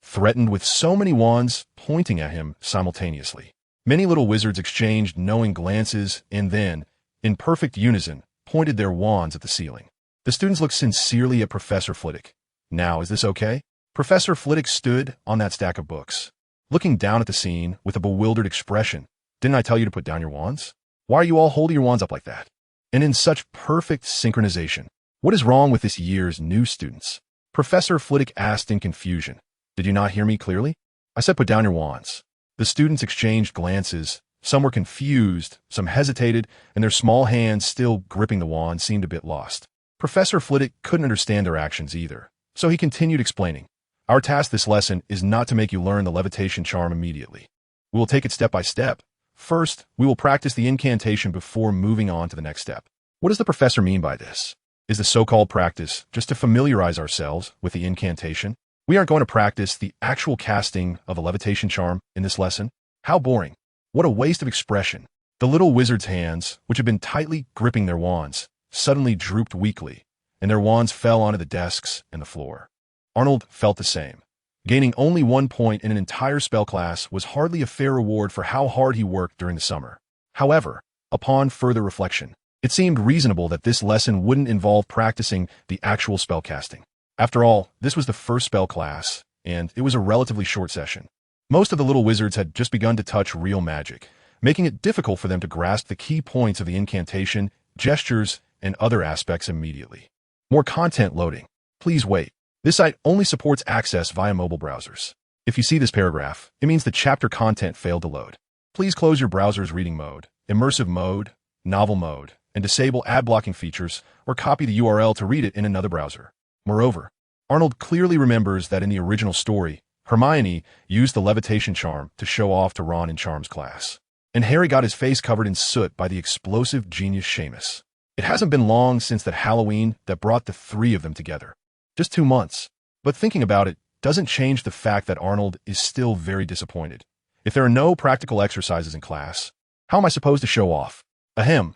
threatened with so many wands pointing at him simultaneously. Many little wizards exchanged knowing glances and then, in perfect unison, pointed their wands at the ceiling. The students looked sincerely at Professor Flitwick. Now, is this okay? Professor Flitwick stood on that stack of books, looking down at the scene with a bewildered expression. Didn't I tell you to put down your wands? Why are you all holding your wands up like that? And in such perfect synchronization. What is wrong with this year's new students? Professor Flitwick asked in confusion. Did you not hear me clearly? I said put down your wands. The students exchanged glances. Some were confused, some hesitated, and their small hands still gripping the wand seemed a bit lost. Professor Flitwick couldn't understand their actions either, so he continued explaining. Our task this lesson is not to make you learn the levitation charm immediately. We will take it step by step. First, we will practice the incantation before moving on to the next step. What does the professor mean by this? Is the so-called practice just to familiarize ourselves with the incantation? We aren't going to practice the actual casting of a levitation charm in this lesson. How boring. What a waste of expression. The little wizard's hands, which had been tightly gripping their wands, suddenly drooped weakly, and their wands fell onto the desks and the floor. Arnold felt the same. Gaining only 1 point in an entire spell class was hardly a fair reward for how hard he worked during the summer. However, upon further reflection, it seemed reasonable that this lesson wouldn't involve practicing the actual spell casting. After all, this was the first spell class, and it was a relatively short session. Most of the little wizards had just begun to touch real magic, making it difficult for them to grasp the key points of the incantation, gestures, and other aspects immediately. More content loading. Please wait. This site only supports access via mobile browsers. If you see this paragraph, it means the chapter content failed to load. Please close your browser's reading mode, immersive mode, novel mode, and disable ad blocking features, or copy the URL to read it in another browser. Moreover, Arnold clearly remembers that in the original story, Hermione used the levitation charm to show off to Ron in Charms class, and Harry got his face covered in soot by the explosive genius Seamus. It hasn't been long since that Halloween that brought the three of them together. Just 2 months. But thinking about it doesn't change the fact that Arnold is still very disappointed. If there are no practical exercises in class, how am I supposed to show off? How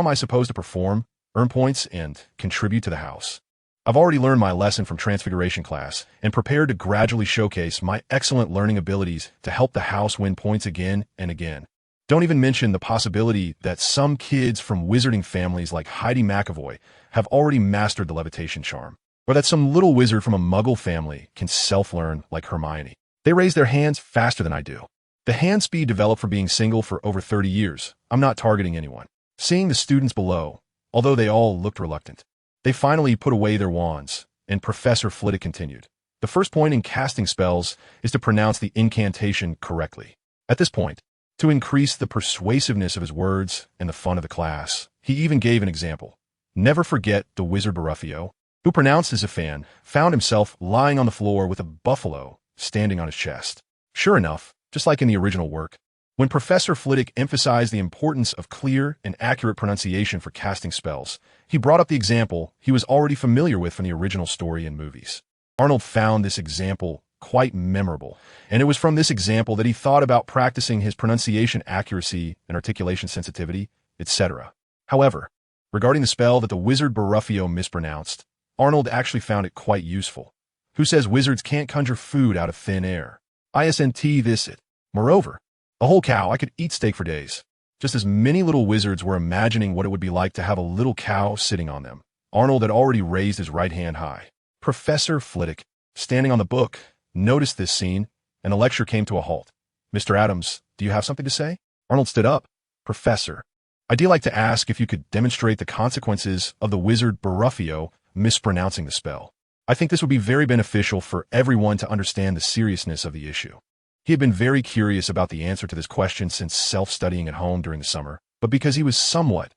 am I supposed to perform, earn points, and contribute to the house? I've already learned my lesson from Transfiguration class and prepared to gradually showcase my excellent learning abilities to help the house win points again and again. Don't even mention the possibility that some kids from wizarding families like Heidi McAvoy have already mastered the levitation charm, or that some little wizard from a muggle family can self-learn like Hermione. They raise their hands faster than I do. The hand speed developed for being single for over 30 years. I'm not targeting anyone. Seeing the students below, although they all looked reluctant, they finally put away their wands, and Professor Flitwick continued. The first point in casting spells is to pronounce the incantation correctly. At this point, to increase the persuasiveness of his words and the fun of the class, he even gave an example. Never forget the wizard Baruffio, who pronounced as a fan, found himself lying on the floor with a buffalo standing on his chest. Sure enough, just like in the original work, when Professor Flitwick emphasized the importance of clear and accurate pronunciation for casting spells, he brought up the example he was already familiar with from the original story and movies. Arnold found this example quite memorable, and it was from this example that he thought about practicing his pronunciation accuracy and articulation sensitivity, etc. However, regarding the spell that the wizard Baruffio mispronounced, Arnold actually found it quite useful. Who says wizards can't conjure food out of thin air? ISNT this it. Moreover, a whole cow, I could eat steak for days. Just as many little wizards were imagining what it would be like to have a little cow sitting on them, Arnold had already raised his right hand high. Professor Flitwick, standing on the book, noticed this scene, and the lecture came to a halt. Mr. Adams, do you have something to say? Arnold stood up. Professor, I'd like to ask if you could demonstrate the consequences of the wizard Baruffio mispronouncing the spell. I think this would be very beneficial for everyone to understand the seriousness of the issue. He had been very curious about the answer to this question since self-studying at home during the summer, but because he was somewhat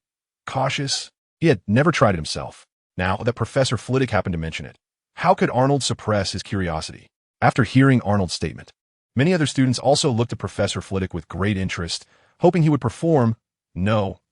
cautious, he had never tried it himself. Now that Professor Flitwick happened to mention it, how could Arnold suppress his curiosity? After hearing Arnold's statement, many other students also looked at Professor Flitwick with great interest, hoping he would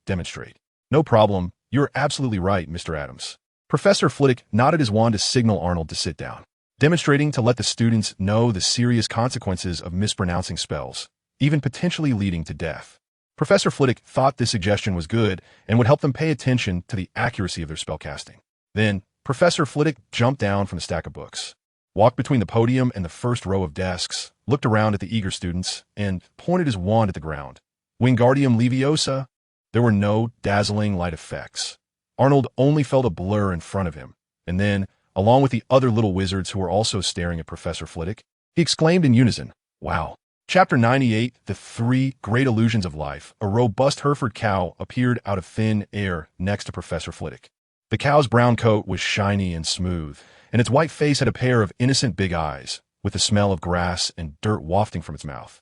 demonstrate. No problem, you're absolutely right, Mr. Adams. Professor Flitwick nodded his wand to signal Arnold to sit down, demonstrating to let the students know the serious consequences of mispronouncing spells, even potentially leading to death. Professor Flitwick thought this suggestion was good and would help them pay attention to the accuracy of their spellcasting. Then, Professor Flitwick jumped down from the stack of books, walked between the podium and the first row of desks, looked around at the eager students, and pointed his wand at the ground. Wingardium Leviosa. There were no dazzling light effects. Arnold only felt a blur in front of him, and then, along with the other little wizards who were also staring at Professor Flitwick, he exclaimed in unison, "Wow." Chapter 98, The Three Great Illusions of Life. A robust Hereford cow appeared out of thin air next to Professor Flitwick. The cow's brown coat was shiny and smooth, and its white face had a pair of innocent big eyes, with the smell of grass and dirt wafting from its mouth.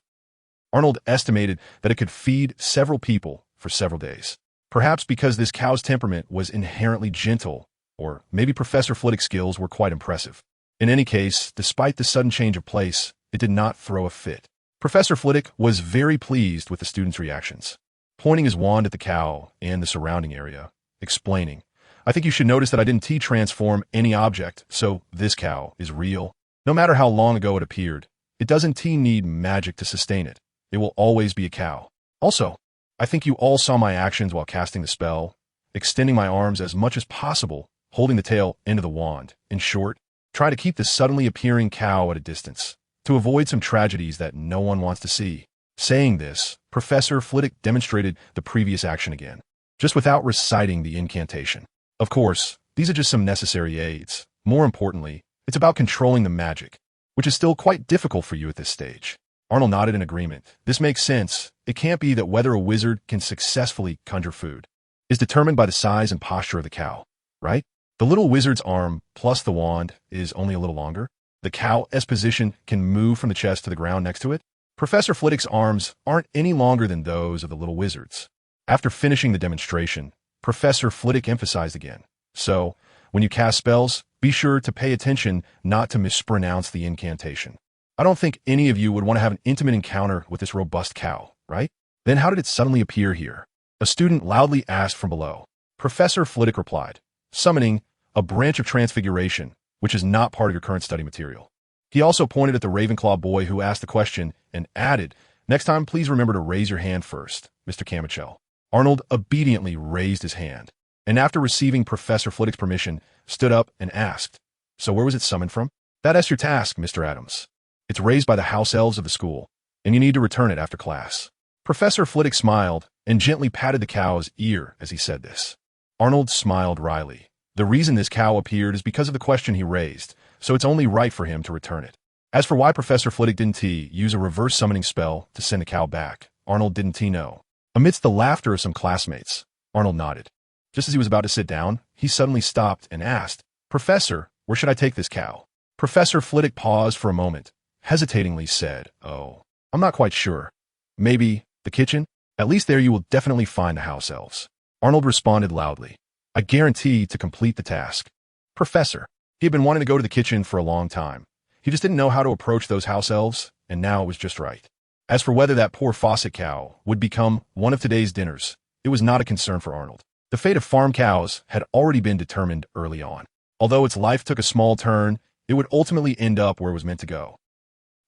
Arnold estimated that it could feed several people for several days. Perhaps because this cow's temperament was inherently gentle, or maybe Professor Flitwick's skills were quite impressive. In any case, despite the sudden change of place, it did not throw a fit. Professor Flitwick was very pleased with the students' reactions, pointing his wand at the cow and the surrounding area, explaining, I think you should notice that I didn't T-transform any object, so this cow is real. No matter how long ago it appeared, it doesn't need magic to sustain it. It will always be a cow. Also, I think you all saw my actions while casting the spell, extending my arms as much as possible, holding the tail end of the wand. In short, try to keep the suddenly appearing cow at a distance, to avoid some tragedies that no one wants to see. Saying this, Professor Flitwick demonstrated the previous action again, just without reciting the incantation. Of course, these are just some necessary aids. More importantly, it's about controlling the magic, which is still quite difficult for you at this stage. Arnold nodded in agreement. This makes sense. It can't be that whether a wizard can successfully conjure food is determined by the size and posture of the cow, right? The little wizard's arm plus the wand is only a little longer. The cow's position can move from the chest to the ground next to it. Professor Flitwick's arms aren't any longer than those of the little wizards. After finishing the demonstration, Professor Flitwick emphasized again. So, when you cast spells, be sure to pay attention not to mispronounce the incantation. I don't think any of you would want to have an intimate encounter with this robust cow, right? Then how did it suddenly appear here? A student loudly asked from below. Professor Flitwick replied, summoning a branch of transfiguration, which is not part of your current study material. He also pointed at the Ravenclaw boy who asked the question and added, next time please remember to raise your hand first, Mr. Camichel. Arnold obediently raised his hand, and after receiving Professor Flitwick's permission, stood up and asked, so where was it summoned from? That's your task, Mr. Adams. It's raised by the house elves of the school, and you need to return it after class. Professor Flitwick smiled and gently patted the cow's ear as he said this. Arnold smiled wryly. The reason this cow appeared is because of the question he raised, so it's only right for him to return it. As for why Professor Flitwick didn't use a reverse summoning spell to send the cow back, Arnold didn't know. Amidst the laughter of some classmates, Arnold nodded. Just as he was about to sit down, he suddenly stopped and asked, Professor, where should I take this cow? Professor Flitwick paused for a moment, hesitatingly said, oh, I'm not quite sure. Maybe the kitchen? At least there you will definitely find the house elves. Arnold responded loudly. I guarantee to complete the task. Professor. He had been wanting to go to the kitchen for a long time. He just didn't know how to approach those house elves, and now it was just right. As for whether that poor faucet cow would become one of today's dinners, it was not a concern for Arnold. The fate of farm cows had already been determined early on. Although its life took a small turn, it would ultimately end up where it was meant to go.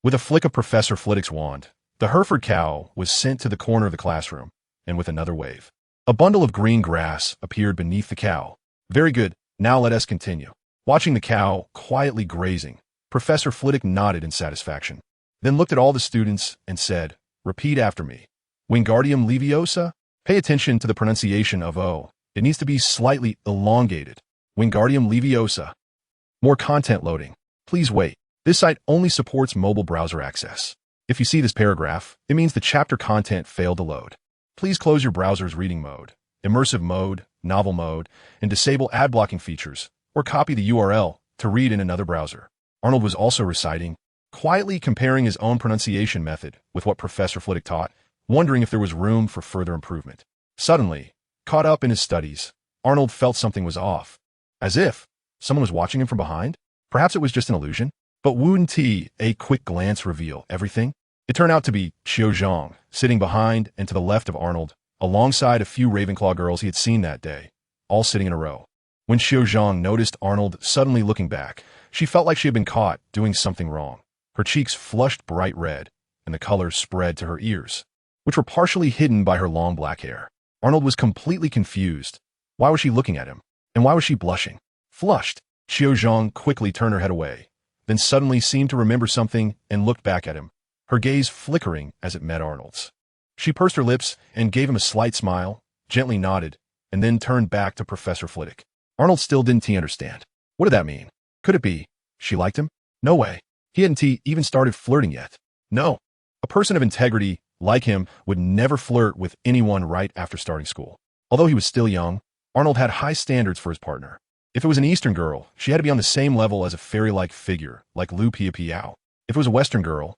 With a flick of Professor Flitwick's wand, the Hereford cow was sent to the corner of the classroom, and with another wave, a bundle of green grass appeared beneath the cow. Very good, now let us continue. Watching the cow quietly grazing, Professor Flitwick nodded in satisfaction, then looked at all the students and said, repeat after me. Wingardium Leviosa? Pay attention to the pronunciation of O. It needs to be slightly elongated. Wingardium Leviosa. More content loading. Please wait. This site only supports mobile browser access. If you see this paragraph, it means the chapter content failed to load. Please close your browser's reading mode, immersive mode, novel mode, and disable ad blocking features, or copy the URL to read in another browser. Arnold was also reciting, quietly comparing his own pronunciation method with what Professor Flitwick taught, wondering if there was room for further improvement. Suddenly, caught up in his studies, Arnold felt something was off, as if someone was watching him from behind. Perhaps it was just an illusion, but wouldn't a quick glance reveal everything? It turned out to be Xiao Zhang, sitting behind and to the left of Arnold, alongside a few Ravenclaw girls he had seen that day, all sitting in a row. When Xiao Zhang noticed Arnold suddenly looking back, she felt like she had been caught doing something wrong. Her cheeks flushed bright red, and the color spread to her ears, which were partially hidden by her long black hair. Arnold was completely confused. Why was she looking at him? And why was she blushing? Flushed, Xiao Zhang quickly turned her head away, then suddenly seemed to remember something and looked back at him, her gaze flickering as it met Arnold's. She pursed her lips and gave him a slight smile, gently nodded, and then turned back to Professor Flitwick. Arnold still didn't understand. What did that mean? Could it be she liked him? No way. He hadn't even started flirting yet. No. A person of integrity like him would never flirt with anyone right after starting school. Although he was still young, Arnold had high standards for his partner. If it was an Eastern girl, she had to be on the same level as a fairy-like figure like Lu Piao. If it was a Western girl,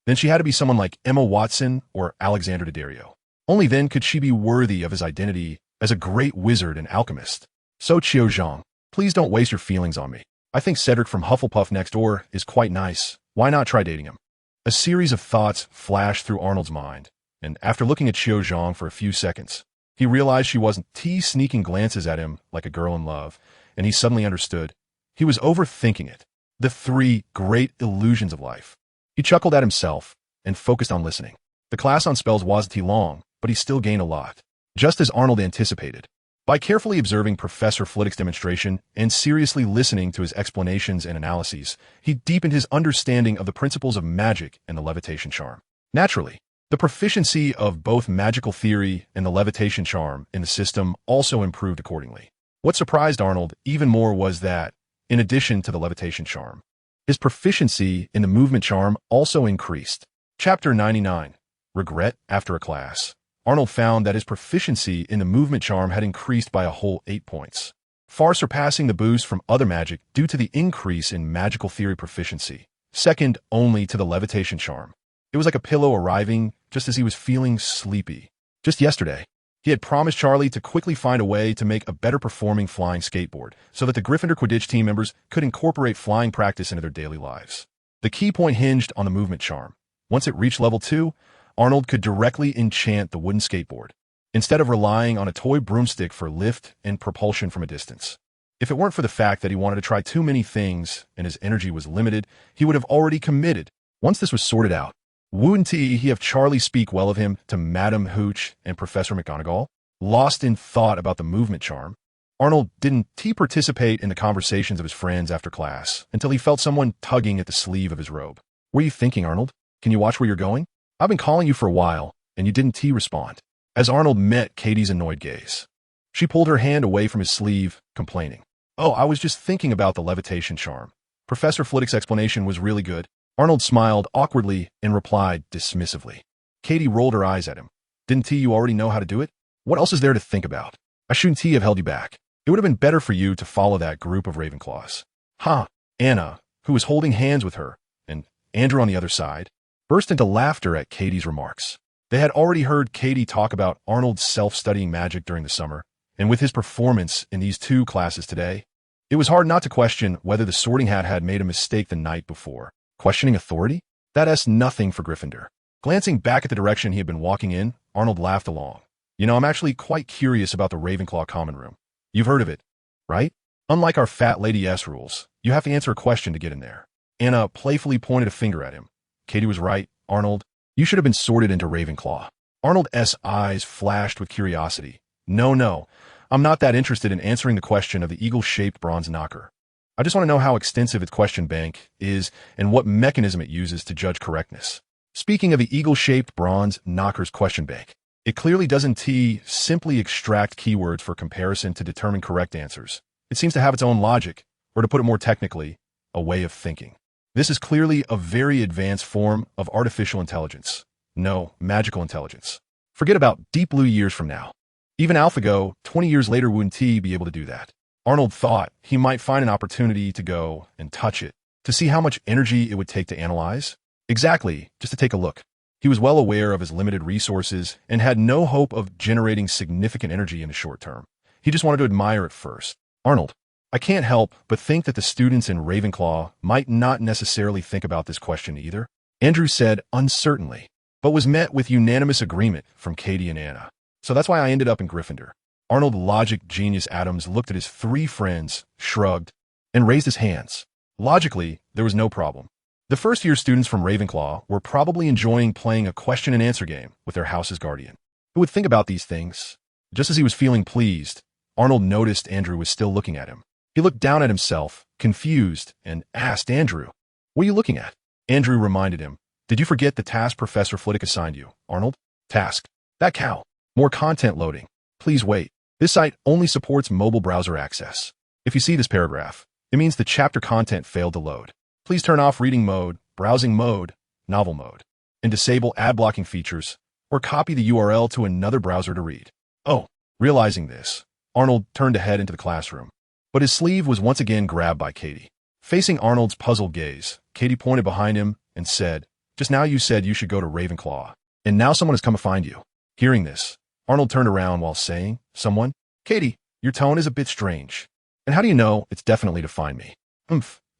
then she had to be someone like Emma Watson or Alexander Daddario. Only then could she be worthy of his identity as a great wizard and alchemist. So Xiao Zhang, please don't waste your feelings on me. I think Cedric from Hufflepuff next door is quite nice. Why not try dating him? A series of thoughts flashed through Arnold's mind, and after looking at Xiao Zhang for a few seconds, he realized she wasn't sneaking glances at him like a girl in love, and he suddenly understood. He was overthinking it. The three great illusions of life. He chuckled at himself and focused on listening. The class on spells wasn't long, but he still gained a lot. Just as Arnold anticipated. By carefully observing Professor Flitwick's demonstration and seriously listening to his explanations and analyses, he deepened his understanding of the principles of magic and the levitation charm. Naturally, the proficiency of both magical theory and the levitation charm in the system also improved accordingly. What surprised Arnold even more was that, in addition to the levitation charm, his proficiency in the movement charm also increased. Chapter 99. Regret after a class. Arnold found that his proficiency in the movement charm had increased by a whole 8 points, far surpassing the boost from other magic due to the increase in magical theory proficiency, second only to the levitation charm. It was like a pillow arriving just as he was feeling sleepy. Just yesterday, he had promised Charlie to quickly find a way to make a better performing flying skateboard so that the Gryffindor Quidditch team members could incorporate flying practice into their daily lives. The key point hinged on the movement charm. Once it reached level 2, Arnold could directly enchant the wooden skateboard, instead of relying on a toy broomstick for lift and propulsion from a distance. If it weren't for the fact that he wanted to try too many things and his energy was limited, he would have already committed. Once this was sorted out, wouldn't he have Charlie speak well of him to Madame Hooch and Professor McGonagall? Lost in thought about the movement charm, Arnold didn't participate in the conversations of his friends after class until he felt someone tugging at the sleeve of his robe. What are you thinking, Arnold? Can you watch where you're going? I've been calling you for a while, and you didn't respond. As Arnold met Katie's annoyed gaze, she pulled her hand away from his sleeve, complaining. Oh, I was just thinking about the levitation charm. Professor Flitwick's explanation was really good. Arnold smiled awkwardly and replied dismissively. Katie rolled her eyes at him. Didn't you already know how to do it? What else is there to think about? I shouldn't have held you back. It would have been better for you to follow that group of Ravenclaws. Huh? Anna, who was holding hands with her, and Andrew on the other side, burst into laughter at Katie's remarks. They had already heard Katie talk about Arnold's self-studying magic during the summer, and with his performance in these 2 classes today, it was hard not to question whether the Sorting Hat had made a mistake the night before. Questioning authority? That's nothing for Gryffindor. Glancing back at the direction he had been walking in, Arnold laughed along. I'm actually quite curious about the Ravenclaw common room. You've heard of it, right? Unlike our Fat Lady S rules, you have to answer a question to get in there. Anna playfully pointed a finger at him. Katie was right, Arnold. You should have been sorted into Ravenclaw. Arnold's eyes flashed with curiosity. No, I'm not that interested in answering the question of the eagle-shaped bronze knocker. I just want to know how extensive its question bank is and what mechanism it uses to judge correctness. Speaking of the eagle-shaped bronze knocker's question bank, it clearly doesn't simply extract keywords for comparison to determine correct answers. It seems to have its own logic, or to put it more technically, a way of thinking. This is clearly a very advanced form of artificial intelligence. No, magical intelligence. Forget about Deep Blue years from now. Even AlphaGo, 20 years later, wouldn't be able to do that. Arnold thought he might find an opportunity to go and touch it, to see how much energy it would take to analyze. Exactly, just to take a look. He was well aware of his limited resources and had no hope of generating significant energy in the short term. He just wanted to admire it first. Arnold, I can't help but think that the students in Ravenclaw might not necessarily think about this question either, Andrew said uncertainly, but was met with unanimous agreement from Katie and Anna. So that's why I ended up in Gryffindor. Arnold Logic Genius Adams looked at his 3 friends, shrugged, and raised his hands. Logically, there was no problem. The first-year students from Ravenclaw were probably enjoying playing a question-and-answer game with their house's guardian. Who would think about these things? Just as he was feeling pleased, Arnold noticed Andrew was still looking at him. He looked down at himself, confused, and asked Andrew, "What are you looking at?" Andrew reminded him, "Did you forget the task Professor Flitwick assigned you, Arnold?" Task. That cow. More content loading. Please wait. This site only supports mobile browser access. If you see this paragraph, it means the chapter content failed to load. Please turn off reading mode, browsing mode, novel mode, and disable ad blocking features, or copy the URL to another browser to read. Oh, realizing this, Arnold turned to head into the classroom. But his sleeve was once again grabbed by Katie. Facing Arnold's puzzled gaze, Katie pointed behind him and said, "Just now you said you should go to Ravenclaw, and now someone has come to find you." Hearing this, Arnold turned around while saying, "Someone? Katie, your tone is a bit strange. And how do you know it's definitely to find me?"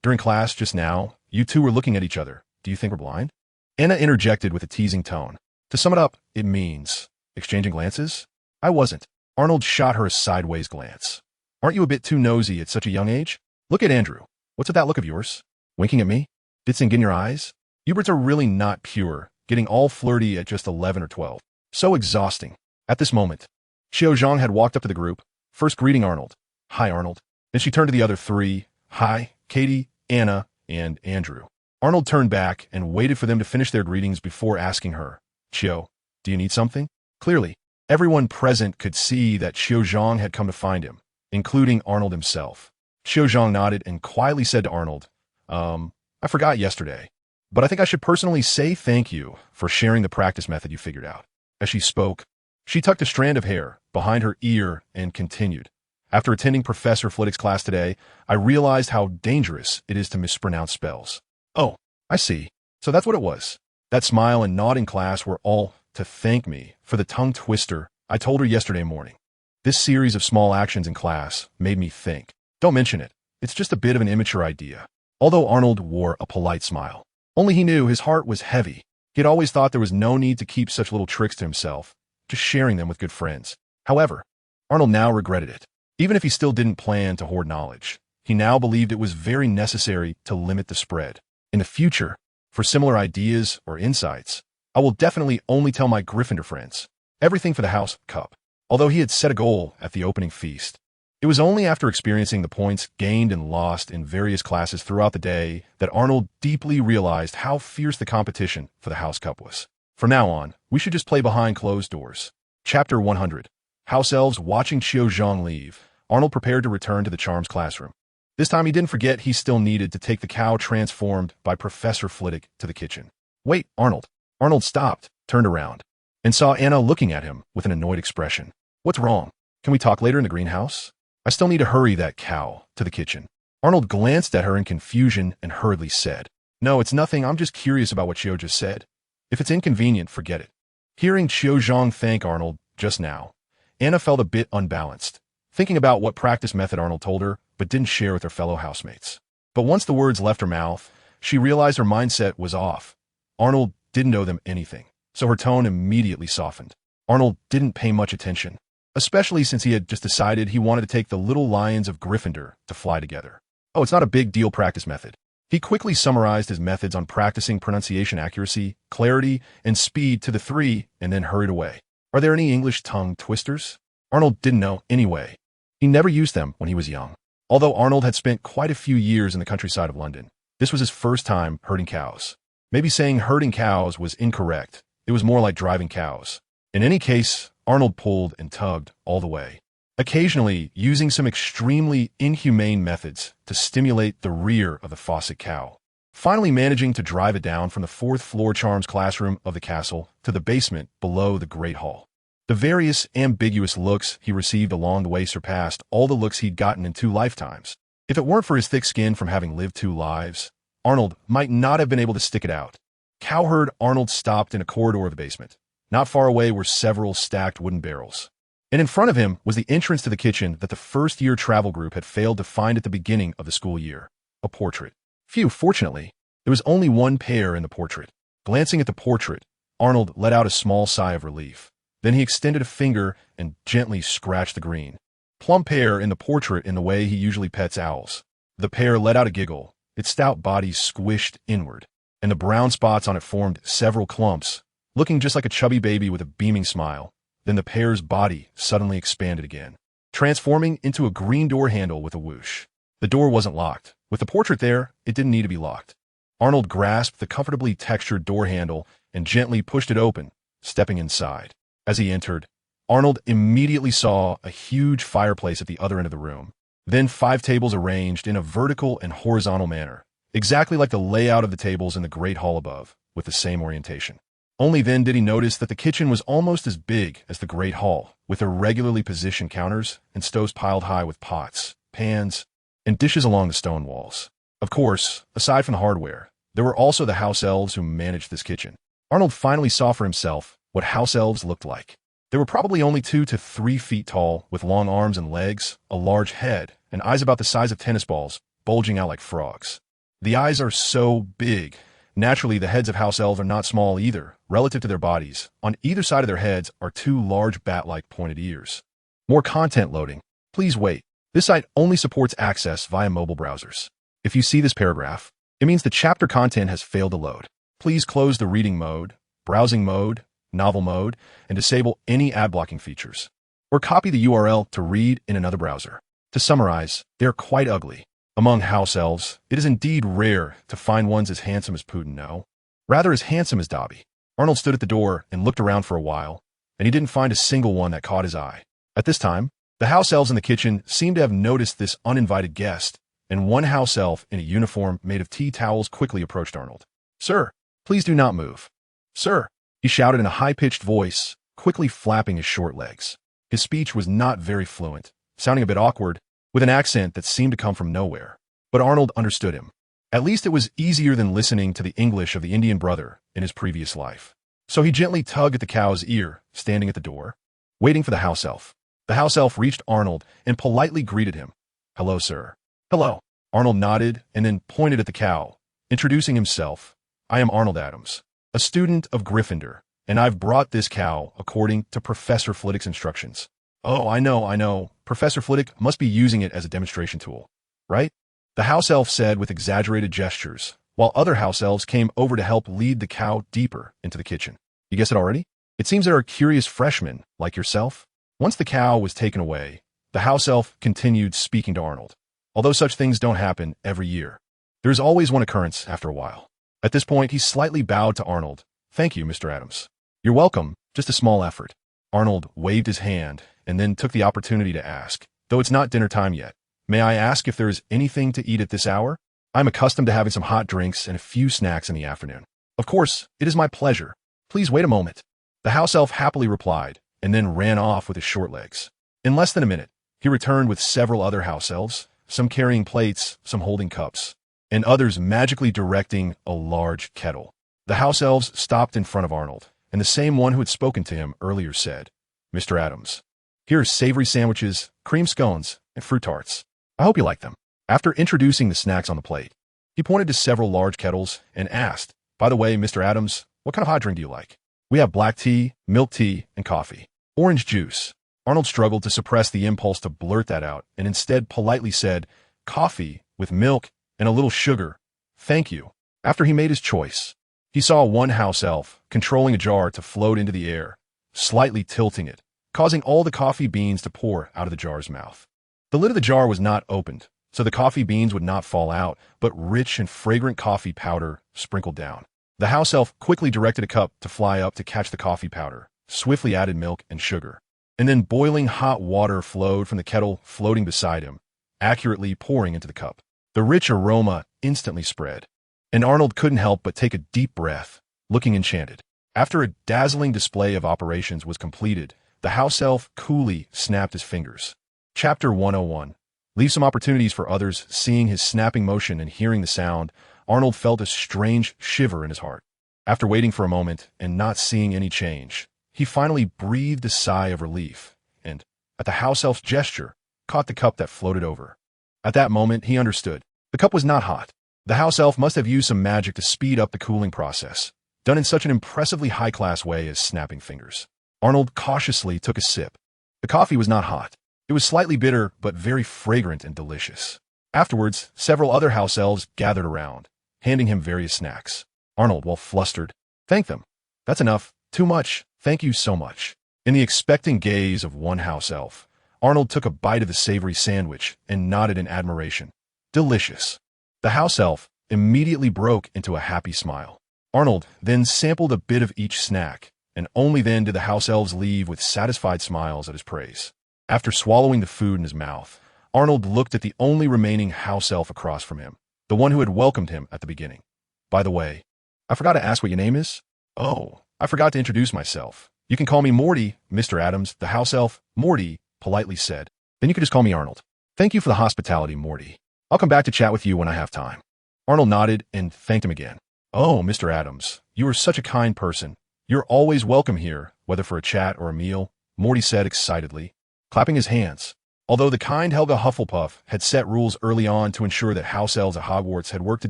During class just now, you two were looking at each other. Do you think we're blind? Anna interjected with a teasing tone. To sum it up, it means exchanging glances? I wasn't. Arnold shot her a sideways glance. Aren't you a bit too nosy at such a young age? Look at Andrew. What's with that look of yours? Winking at me? Did something in your eyes? Huberts are really not pure, getting all flirty at just 11 or 12. So exhausting. At this moment, Xiao Zhang had walked up to the group, first greeting Arnold. Hi, Arnold. Then she turned to the other three. Hi, Katie, Anna, and Andrew. Arnold turned back and waited for them to finish their greetings before asking her, Xiao, do you need something? Clearly, everyone present could see that Xiao Zhang had come to find him, including Arnold himself. Xiao Zhang nodded and quietly said to Arnold, I forgot yesterday, but I think I should personally say thank you for sharing the practice method you figured out. As she spoke, she tucked a strand of hair behind her ear and continued. After attending Professor Flitwick's class today, I realized how dangerous it is to mispronounce spells. Oh, I see. So that's what it was. That smile and nod in class were all to thank me for the tongue twister I told her yesterday morning. This series of small actions in class made me think. Don't mention it. It's just a bit of an immature idea. Although Arnold wore a polite smile. Only he knew his heart was heavy. He had always thought there was no need to keep such little tricks to himself, just sharing them with good friends. However, Arnold now regretted it. Even if he still didn't plan to hoard knowledge, he now believed it was very necessary to limit the spread. In the future, for similar ideas or insights, I will definitely only tell my Gryffindor friends. Everything for the House Cup. Although he had set a goal at the opening feast, it was only after experiencing the points gained and lost in various classes throughout the day that Arnold deeply realized how fierce the competition for the House Cup was. From now on, we should just play behind closed doors. Chapter 100. House Elves watching Xiao Zhang leave. Arnold prepared to return to the Charms classroom. This time he didn't forget he still needed to take the cow transformed by Professor Flitwick to the kitchen. Wait, Arnold. Arnold stopped, turned around, and saw Anna looking at him with an annoyed expression. What's wrong? Can we talk later in the greenhouse? I still need to hurry that cow to the kitchen. Arnold glanced at her in confusion and hurriedly said, No, it's nothing. I'm just curious about what Xiao just said. If it's inconvenient, forget it. Hearing Xiao Zhang thank Arnold just now, Anna felt a bit unbalanced, thinking about what practice method Arnold told her, but didn't share with her fellow housemates. But once the words left her mouth, she realized her mindset was off. Arnold didn't owe them anything, so her tone immediately softened. Arnold didn't pay much attention, especially since he had just decided he wanted to take the little lions of Gryffindor to fly together. Oh, it's not a big deal practice method. He quickly summarized his methods on practicing pronunciation accuracy, clarity, and speed to the three and then hurried away. Are there any English tongue twisters? Arnold didn't know anyway. He never used them when he was young. Although Arnold had spent quite a few years in the countryside of London, this was his first time herding cows. Maybe saying herding cows was incorrect. It was more like driving cows. In any case, Arnold pulled and tugged all the way, occasionally using some extremely inhumane methods to stimulate the rear of the faucet cow, finally managing to drive it down from the fourth-floor Charms classroom of the castle to the basement below the Great Hall. The various ambiguous looks he received along the way surpassed all the looks he'd gotten in 2 lifetimes. If it weren't for his thick skin from having lived 2 lives, Arnold might not have been able to stick it out. Cowherd Arnold stopped in a corridor of the basement. Not far away were several stacked wooden barrels. And in front of him was the entrance to the kitchen that the first-year travel group had failed to find at the beginning of the school year. A portrait. Phew, fortunately, there was only one pear in the portrait. Glancing at the portrait, Arnold let out a small sigh of relief. Then he extended a finger and gently scratched the green plump pear in the portrait in the way he usually pets owls. The pear let out a giggle, its stout body squished inward, and the brown spots on it formed several clumps, looking just like a chubby baby with a beaming smile. Then the pear's body suddenly expanded again, transforming into a green door handle with a whoosh. The door wasn't locked. With the portrait there, it didn't need to be locked. Arnold grasped the comfortably textured door handle and gently pushed it open, stepping inside. As he entered, Arnold immediately saw a huge fireplace at the other end of the room. Then 5 tables arranged in a vertical and horizontal manner, exactly like the layout of the tables in the Great Hall above, with the same orientation. Only then did he notice that the kitchen was almost as big as the Great Hall, with irregularly positioned counters and stoves piled high with pots, pans, and dishes along the stone walls. Of course, aside from the hardware, there were also the house elves who managed this kitchen. Arnold finally saw for himself what house elves looked like. They were probably only 2 to 3 feet tall, with long arms and legs, a large head, and eyes about the size of tennis balls, bulging out like frogs. The eyes are so big. Naturally, the heads of house elves are not small either, relative to their bodies. On either side of their heads are two large bat-like pointed ears. More content loading. Please wait. This site only supports access via mobile browsers. If you see this paragraph, it means the chapter content has failed to load. Please close the reading mode, browsing mode, novel mode, and disable any ad blocking features. Or copy the URL to read in another browser. To summarize, they are quite ugly. Among house elves, it is indeed rare to find ones as handsome as Putin, no. Rather as handsome as Dobby. Arnold stood at the door and looked around for a while, and he didn't find a single one that caught his eye. At this time, the house elves in the kitchen seemed to have noticed this uninvited guest, and one house elf in a uniform made of tea towels quickly approached Arnold. "Sir, please do not move." "Sir," he shouted in a high-pitched voice, quickly flapping his short legs. His speech was not very fluent, sounding a bit awkward, with an accent that seemed to come from nowhere. But Arnold understood him. At least it was easier than listening to the English of the Indian brother in his previous life. So he gently tugged at the cow's ear, standing at the door, waiting for the house elf. The house elf reached Arnold and politely greeted him. "Hello, sir." "Hello." Arnold nodded and then pointed at the cow, introducing himself. "I am Arnold Adams, a student of Gryffindor, and I've brought this cow according to Professor Flitwick's instructions." "Oh, I know. Professor Flitwick must be using it as a demonstration tool, right?" The house elf said with exaggerated gestures, while other house elves came over to help lead the cow deeper into the kitchen. "You guess it already? It seems there are curious freshmen, like yourself." Once the cow was taken away, the house elf continued speaking to Arnold. Although such things don't happen every year, there is always one occurrence after a while. At this point, he slightly bowed to Arnold. "Thank you, Mr. Adams." "You're welcome, just a small effort." Arnold waved his hand and then took the opportunity to ask, "Though it's not dinner time yet, may I ask if there is anything to eat at this hour? I'm accustomed to having some hot drinks and a few snacks in the afternoon." "Of course, it is my pleasure. Please wait a moment." The house elf happily replied, and then ran off with his short legs. In less than a minute, he returned with several other house elves, some carrying plates, some holding cups, and others magically directing a large kettle. The house elves stopped in front of Arnold, and the same one who had spoken to him earlier said, "Mr. Adams, here are savory sandwiches, cream scones, and fruit tarts. I hope you like them." After introducing the snacks on the plate, he pointed to several large kettles and asked, "By the way, Mr. Adams, what kind of hot drink do you like? We have black tea, milk tea, and coffee. Orange juice." Arnold struggled to suppress the impulse to blurt that out and instead politely said, "Coffee with milk and a little sugar. Thank you." After he made his choice, he saw one house elf controlling a jar to float into the air, slightly tilting it, causing all the coffee beans to pour out of the jar's mouth. The lid of the jar was not opened, so the coffee beans would not fall out, but rich and fragrant coffee powder sprinkled down. The house elf quickly directed a cup to fly up to catch the coffee powder, swiftly added milk and sugar, and then boiling hot water flowed from the kettle floating beside him, accurately pouring into the cup. The rich aroma instantly spread, and Arnold couldn't help but take a deep breath, looking enchanted. After a dazzling display of operations was completed, the house elf coolly snapped his fingers. Chapter 101. Leave some opportunities for others. Seeing his snapping motion and hearing the sound, Arnold felt a strange shiver in his heart. After waiting for a moment and not seeing any change, he finally breathed a sigh of relief and, at the house elf's gesture, caught the cup that floated over. At that moment, he understood. The cup was not hot. The house elf must have used some magic to speed up the cooling process, done in such an impressively high-class way as snapping fingers. Arnold cautiously took a sip. The coffee was not hot. It was slightly bitter, but very fragrant and delicious. Afterwards, several other house elves gathered around, handing him various snacks. Arnold, while flustered, thanked them. "That's enough. Too much. Thank you so much." In the expectant gaze of one house elf, Arnold took a bite of the savory sandwich and nodded in admiration. Delicious. The house elf immediately broke into a happy smile. Arnold then sampled a bit of each snack, and only then did the house elves leave with satisfied smiles at his praise. After swallowing the food in his mouth, Arnold looked at the only remaining house elf across from him, the one who had welcomed him at the beginning. "By the way, I forgot to ask what your name is." "Oh, I forgot to introduce myself. You can call me Morty, Mr. Adams," the house elf, Morty, politely said. "Then you can just call me Arnold." "Thank you for the hospitality, Morty. I'll come back to chat with you when I have time." Arnold nodded and thanked him again. "Oh, Mr. Adams, you are such a kind person. You're always welcome here, whether for a chat or a meal," Morty said excitedly, clapping his hands. Although the kind Helga Hufflepuff had set rules early on to ensure that house elves at Hogwarts had work to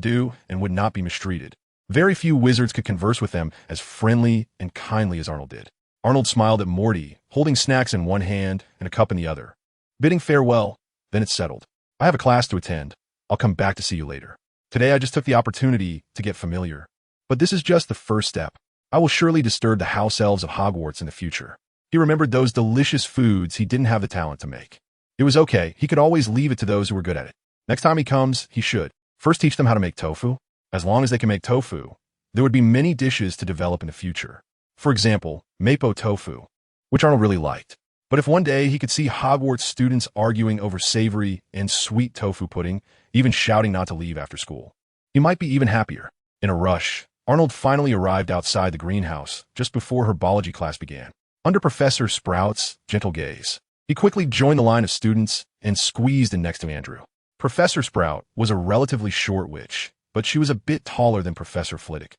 do and would not be mistreated, very few wizards could converse with them as friendly and kindly as Arnold did. Arnold smiled at Morty, holding snacks in one hand and a cup in the other. Bidding farewell, then it's settled. I have a class to attend. I'll come back to see you later. Today I just took the opportunity to get familiar. But this is just the first step. I will surely disturb the house elves of Hogwarts in the future. He remembered those delicious foods he didn't have the talent to make. It was okay. He could always leave it to those who were good at it. Next time he comes, he should. First teach them how to make tofu. As long as they can make tofu, there would be many dishes to develop in the future. For example, mapo tofu, which Arnold really liked. But if one day he could see Hogwarts students arguing over savory and sweet tofu pudding, even shouting not to leave after school, he might be even happier. In a rush, Arnold finally arrived outside the greenhouse just before her biology class began. Under Professor Sprout's gentle gaze, he quickly joined the line of students and squeezed in next to Andrew. Professor Sprout was a relatively short witch, but she was a bit taller than Professor Flitwick,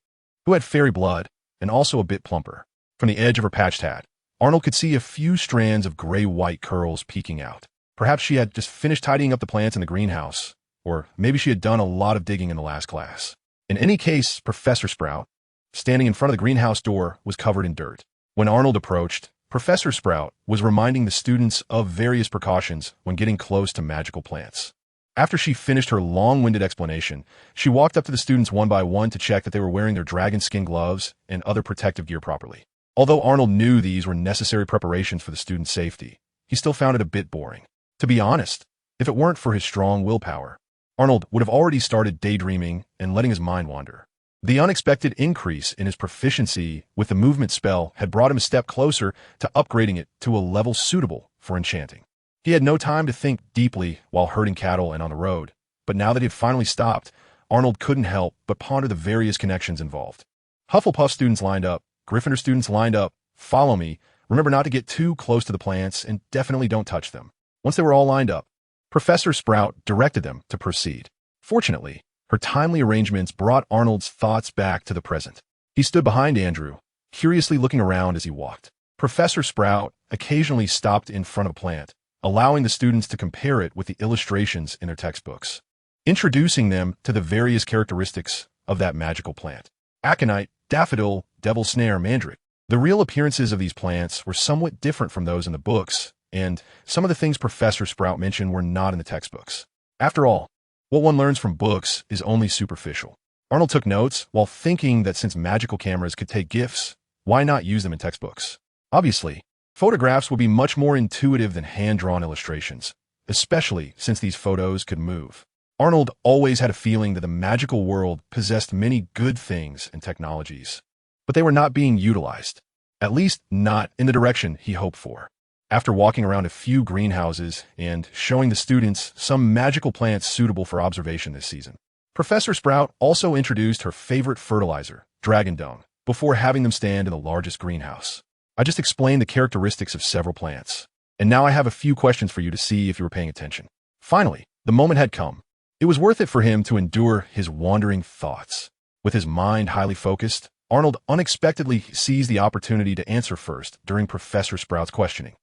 who had fairy blood and also a bit plumper. From the edge of her patched hat, Arnold could see a few strands of gray-white curls peeking out. Perhaps she had just finished tidying up the plants in the greenhouse, or maybe she had done a lot of digging in the last class. In any case, Professor Sprout, standing in front of the greenhouse door, was covered in dirt. When Arnold approached, Professor Sprout was reminding the students of various precautions when getting close to magical plants. After she finished her long-winded explanation, she walked up to the students one by one to check that they were wearing their dragon skin gloves and other protective gear properly. Although Arnold knew these were necessary preparations for the students' safety, he still found it a bit boring. To be honest, if it weren't for his strong willpower, Arnold would have already started daydreaming and letting his mind wander. The unexpected increase in his proficiency with the movement spell had brought him a step closer to upgrading it to a level suitable for enchanting. He had no time to think deeply while herding cattle and on the road, but now that he had finally stopped, Arnold couldn't help but ponder the various connections involved. Hufflepuff students lined up, Gryffindor students lined up, follow me, remember not to get too close to the plants, and definitely don't touch them. Once they were all lined up, Professor Sprout directed them to proceed. Fortunately, her timely arrangements brought Arnold's thoughts back to the present. He stood behind Andrew, curiously looking around as he walked. Professor Sprout occasionally stopped in front of a plant, allowing the students to compare it with the illustrations in their textbooks, introducing them to the various characteristics of that magical plant. Aconite, daffodil, devil snare, mandrake. The real appearances of these plants were somewhat different from those in the books, and some of the things Professor Sprout mentioned were not in the textbooks. After all, what one learns from books is only superficial. Arnold took notes while thinking that since magical cameras could take GIFs, why not use them in textbooks? Obviously, photographs would be much more intuitive than hand-drawn illustrations, especially since these photos could move. Arnold always had a feeling that the magical world possessed many good things and technologies, but they were not being utilized, at least not in the direction he hoped for. After walking around a few greenhouses and showing the students some magical plants suitable for observation this season, Professor Sprout also introduced her favorite fertilizer, dragon dung, before having them stand in the largest greenhouse. I just explained the characteristics of several plants, and now I have a few questions for you to see if you were paying attention. Finally, the moment had come. It was worth it for him to endure his wandering thoughts. With his mind highly focused, Arnold unexpectedly seized the opportunity to answer first during Professor Sprout's questioning.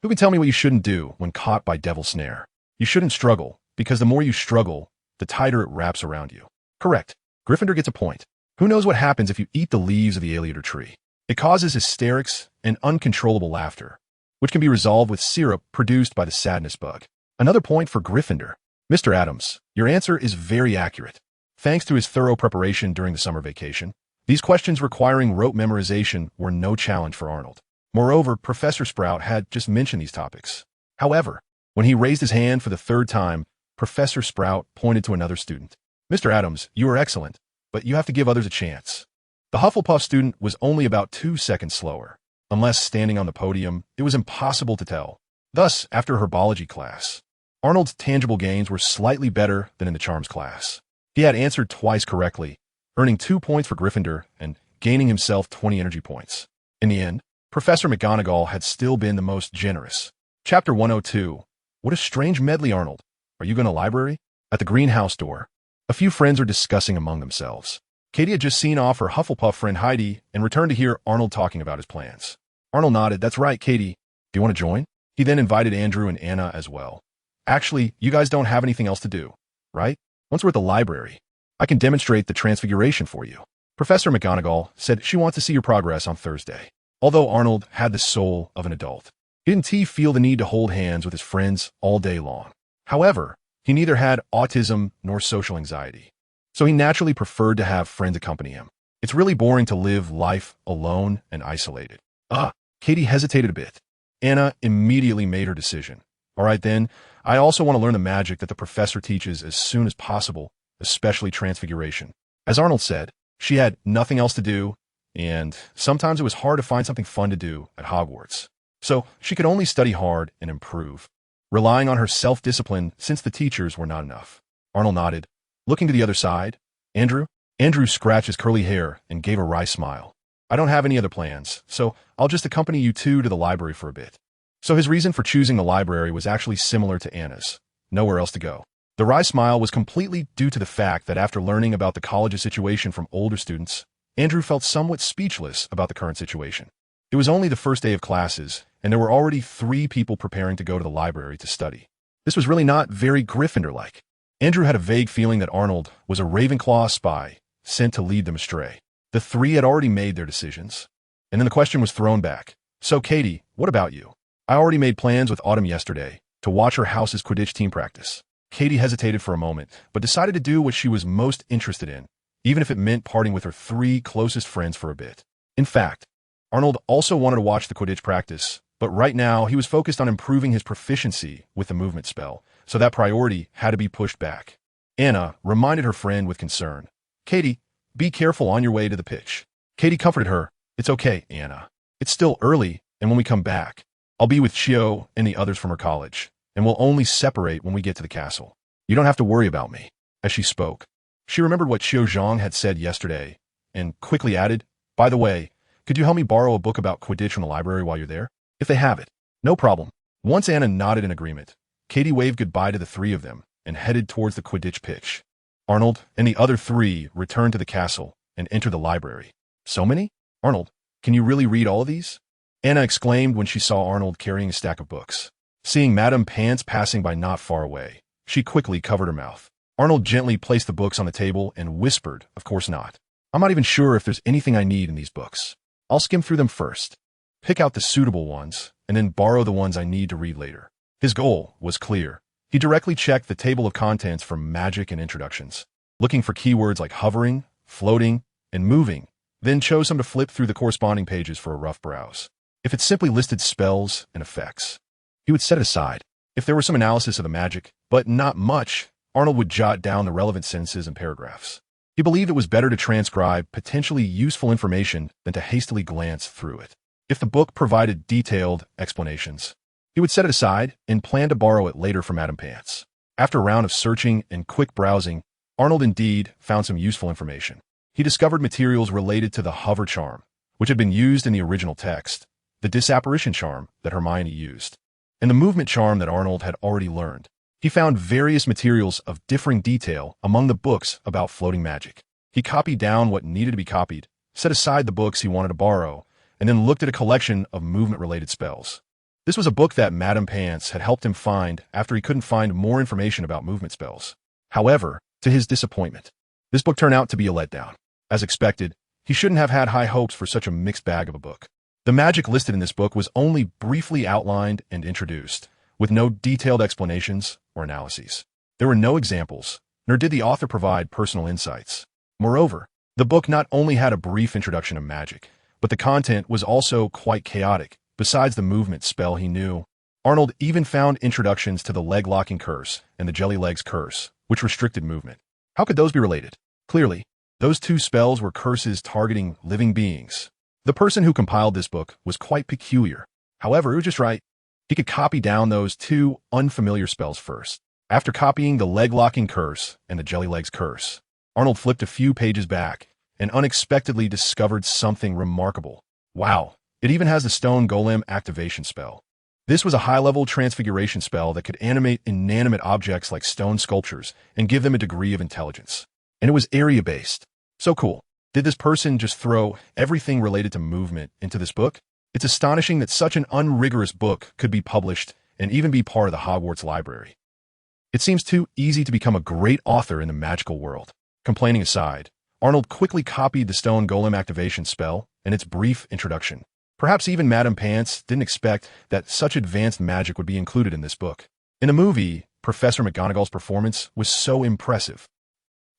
Who can tell me what you shouldn't do when caught by devil snare? You shouldn't struggle, because the more you struggle, the tighter it wraps around you. Correct. Gryffindor gets a point. Who knows what happens if you eat the leaves of the Aleator tree? It causes hysterics and uncontrollable laughter, which can be resolved with syrup produced by the sadness bug. Another point for Gryffindor. Mr. Adams, your answer is very accurate. Thanks to his thorough preparation during the summer vacation, these questions requiring rote memorization were no challenge for Arnold. Moreover, Professor Sprout had just mentioned these topics. However, when he raised his hand for the third time, Professor Sprout pointed to another student. Mr. Adams, you are excellent, but you have to give others a chance. The Hufflepuff student was only about 2 seconds slower. Unless standing on the podium, it was impossible to tell. Thus, after her biology class, Arnold's tangible gains were slightly better than in the charms class. He had answered twice correctly, earning 2 points for Gryffindor and gaining himself 20 energy points. In the end, Professor McGonagall had still been the most generous. Chapter 102. What a strange medley, Arnold. Are you going to library? At the greenhouse door, a few friends are discussing among themselves. Katie had just seen off her Hufflepuff friend Heidi and returned to hear Arnold talking about his plans. Arnold nodded. That's right, Katie. Do you want to join? He then invited Andrew and Anna as well. Actually, you guys don't have anything else to do, right? Once we're at the library, I can demonstrate the transfiguration for you. Professor McGonagall said she wants to see your progress on Thursday. Although Arnold had the soul of an adult, didn't he feel the need to hold hands with his friends all day long? However, he neither had autism nor social anxiety, so he naturally preferred to have friends accompany him. It's really boring to live life alone and isolated. Katie hesitated a bit. Anna immediately made her decision. All right then, I also want to learn the magic that the professor teaches as soon as possible, especially transfiguration. As Arnold said, she had nothing else to do, and sometimes it was hard to find something fun to do at Hogwarts. So she could only study hard and improve, relying on her self-discipline since the teachers were not enough. Arnold nodded, looking to the other side. Andrew? Andrew scratched his curly hair and gave a wry smile. I don't have any other plans, so I'll just accompany you two to the library for a bit. So his reason for choosing the library was actually similar to Anna's. Nowhere else to go. The wry smile was completely due to the fact that after learning about the college's situation from older students, Andrew felt somewhat speechless about the current situation. It was only the first day of classes, and there were already 3 people preparing to go to the library to study. This was really not very Gryffindor-like. Andrew had a vague feeling that Arnold was a Ravenclaw spy sent to lead them astray. The 3 had already made their decisions. And then the question was thrown back. So Katie, what about you? I already made plans with Autumn yesterday to watch her house's Quidditch team practice. Katie hesitated for a moment, but decided to do what she was most interested in, even if it meant parting with her 3 closest friends for a bit. In fact, Arnold also wanted to watch the Quidditch practice, but right now he was focused on improving his proficiency with the movement spell, so that priority had to be pushed back. Anna reminded her friend with concern. Katie, be careful on your way to the pitch. Katie comforted her. It's okay, Anna. It's still early, and when we come back, I'll be with Chio and the others from her college, and we'll only separate when we get to the castle. You don't have to worry about me. As she spoke, she remembered what Xiao Zhang had said yesterday, and quickly added, by the way, could you help me borrow a book about Quidditch from the library while you're there? If they have it. No problem. Once Anna nodded in agreement, Katie waved goodbye to the 3 of them and headed towards the Quidditch pitch. Arnold and the other 3 returned to the castle and entered the library. So many? Arnold, can you really read all of these? Anna exclaimed when she saw Arnold carrying a stack of books. Seeing Madame Pants passing by not far away, she quickly covered her mouth. Arnold gently placed the books on the table and whispered, of course not. I'm not even sure if there's anything I need in these books. I'll skim through them first, pick out the suitable ones, and then borrow the ones I need to read later. His goal was clear. He directly checked the table of contents for magic and introductions, looking for keywords like hovering, floating, and moving, then chose some to flip through the corresponding pages for a rough browse. If it simply listed spells and effects, he would set it aside. If there were some analysis of the magic, but not much, Arnold would jot down the relevant sentences and paragraphs. He believed it was better to transcribe potentially useful information than to hastily glance through it. If the book provided detailed explanations, he would set it aside and plan to borrow it later from Madame Pants. After a round of searching and quick browsing, Arnold indeed found some useful information. He discovered materials related to the hover charm, which had been used in the original text, the disapparition charm that Hermione used, and the movement charm that Arnold had already learned. He found various materials of differing detail among the books about floating magic. He copied down what needed to be copied, set aside the books he wanted to borrow, and then looked at a collection of movement-related spells. This was a book that Madame Pants had helped him find after he couldn't find more information about movement spells. However, to his disappointment, this book turned out to be a letdown. As expected, he shouldn't have had high hopes for such a mixed bag of a book. The magic listed in this book was only briefly outlined and introduced, with no detailed explanations or analyses. There were no examples, nor did the author provide personal insights. Moreover, the book not only had a brief introduction of magic, but the content was also quite chaotic. Besides the movement spell he knew, Arnold even found introductions to the leg-locking curse and the jelly legs curse, which restricted movement. How could those be related? Clearly, those 2 spells were curses targeting living beings. The person who compiled this book was quite peculiar. However, it was just right. He could copy down those 2 unfamiliar spells first. After copying the leg-locking curse and the jelly legs curse, Arnold flipped a few pages back and unexpectedly discovered something remarkable. Wow! It even has the stone golem activation spell. This was a high-level transfiguration spell that could animate inanimate objects like stone sculptures and give them a degree of intelligence. And it was area-based. So cool. Did this person just throw everything related to movement into this book? It's astonishing that such an unrigorous book could be published and even be part of the Hogwarts library. It seems too easy to become a great author in the magical world. Complaining aside, Arnold quickly copied the stone golem activation spell and its brief introduction. Perhaps even Madame Pants didn't expect that such advanced magic would be included in this book. In the movie, Professor McGonagall's performance was so impressive.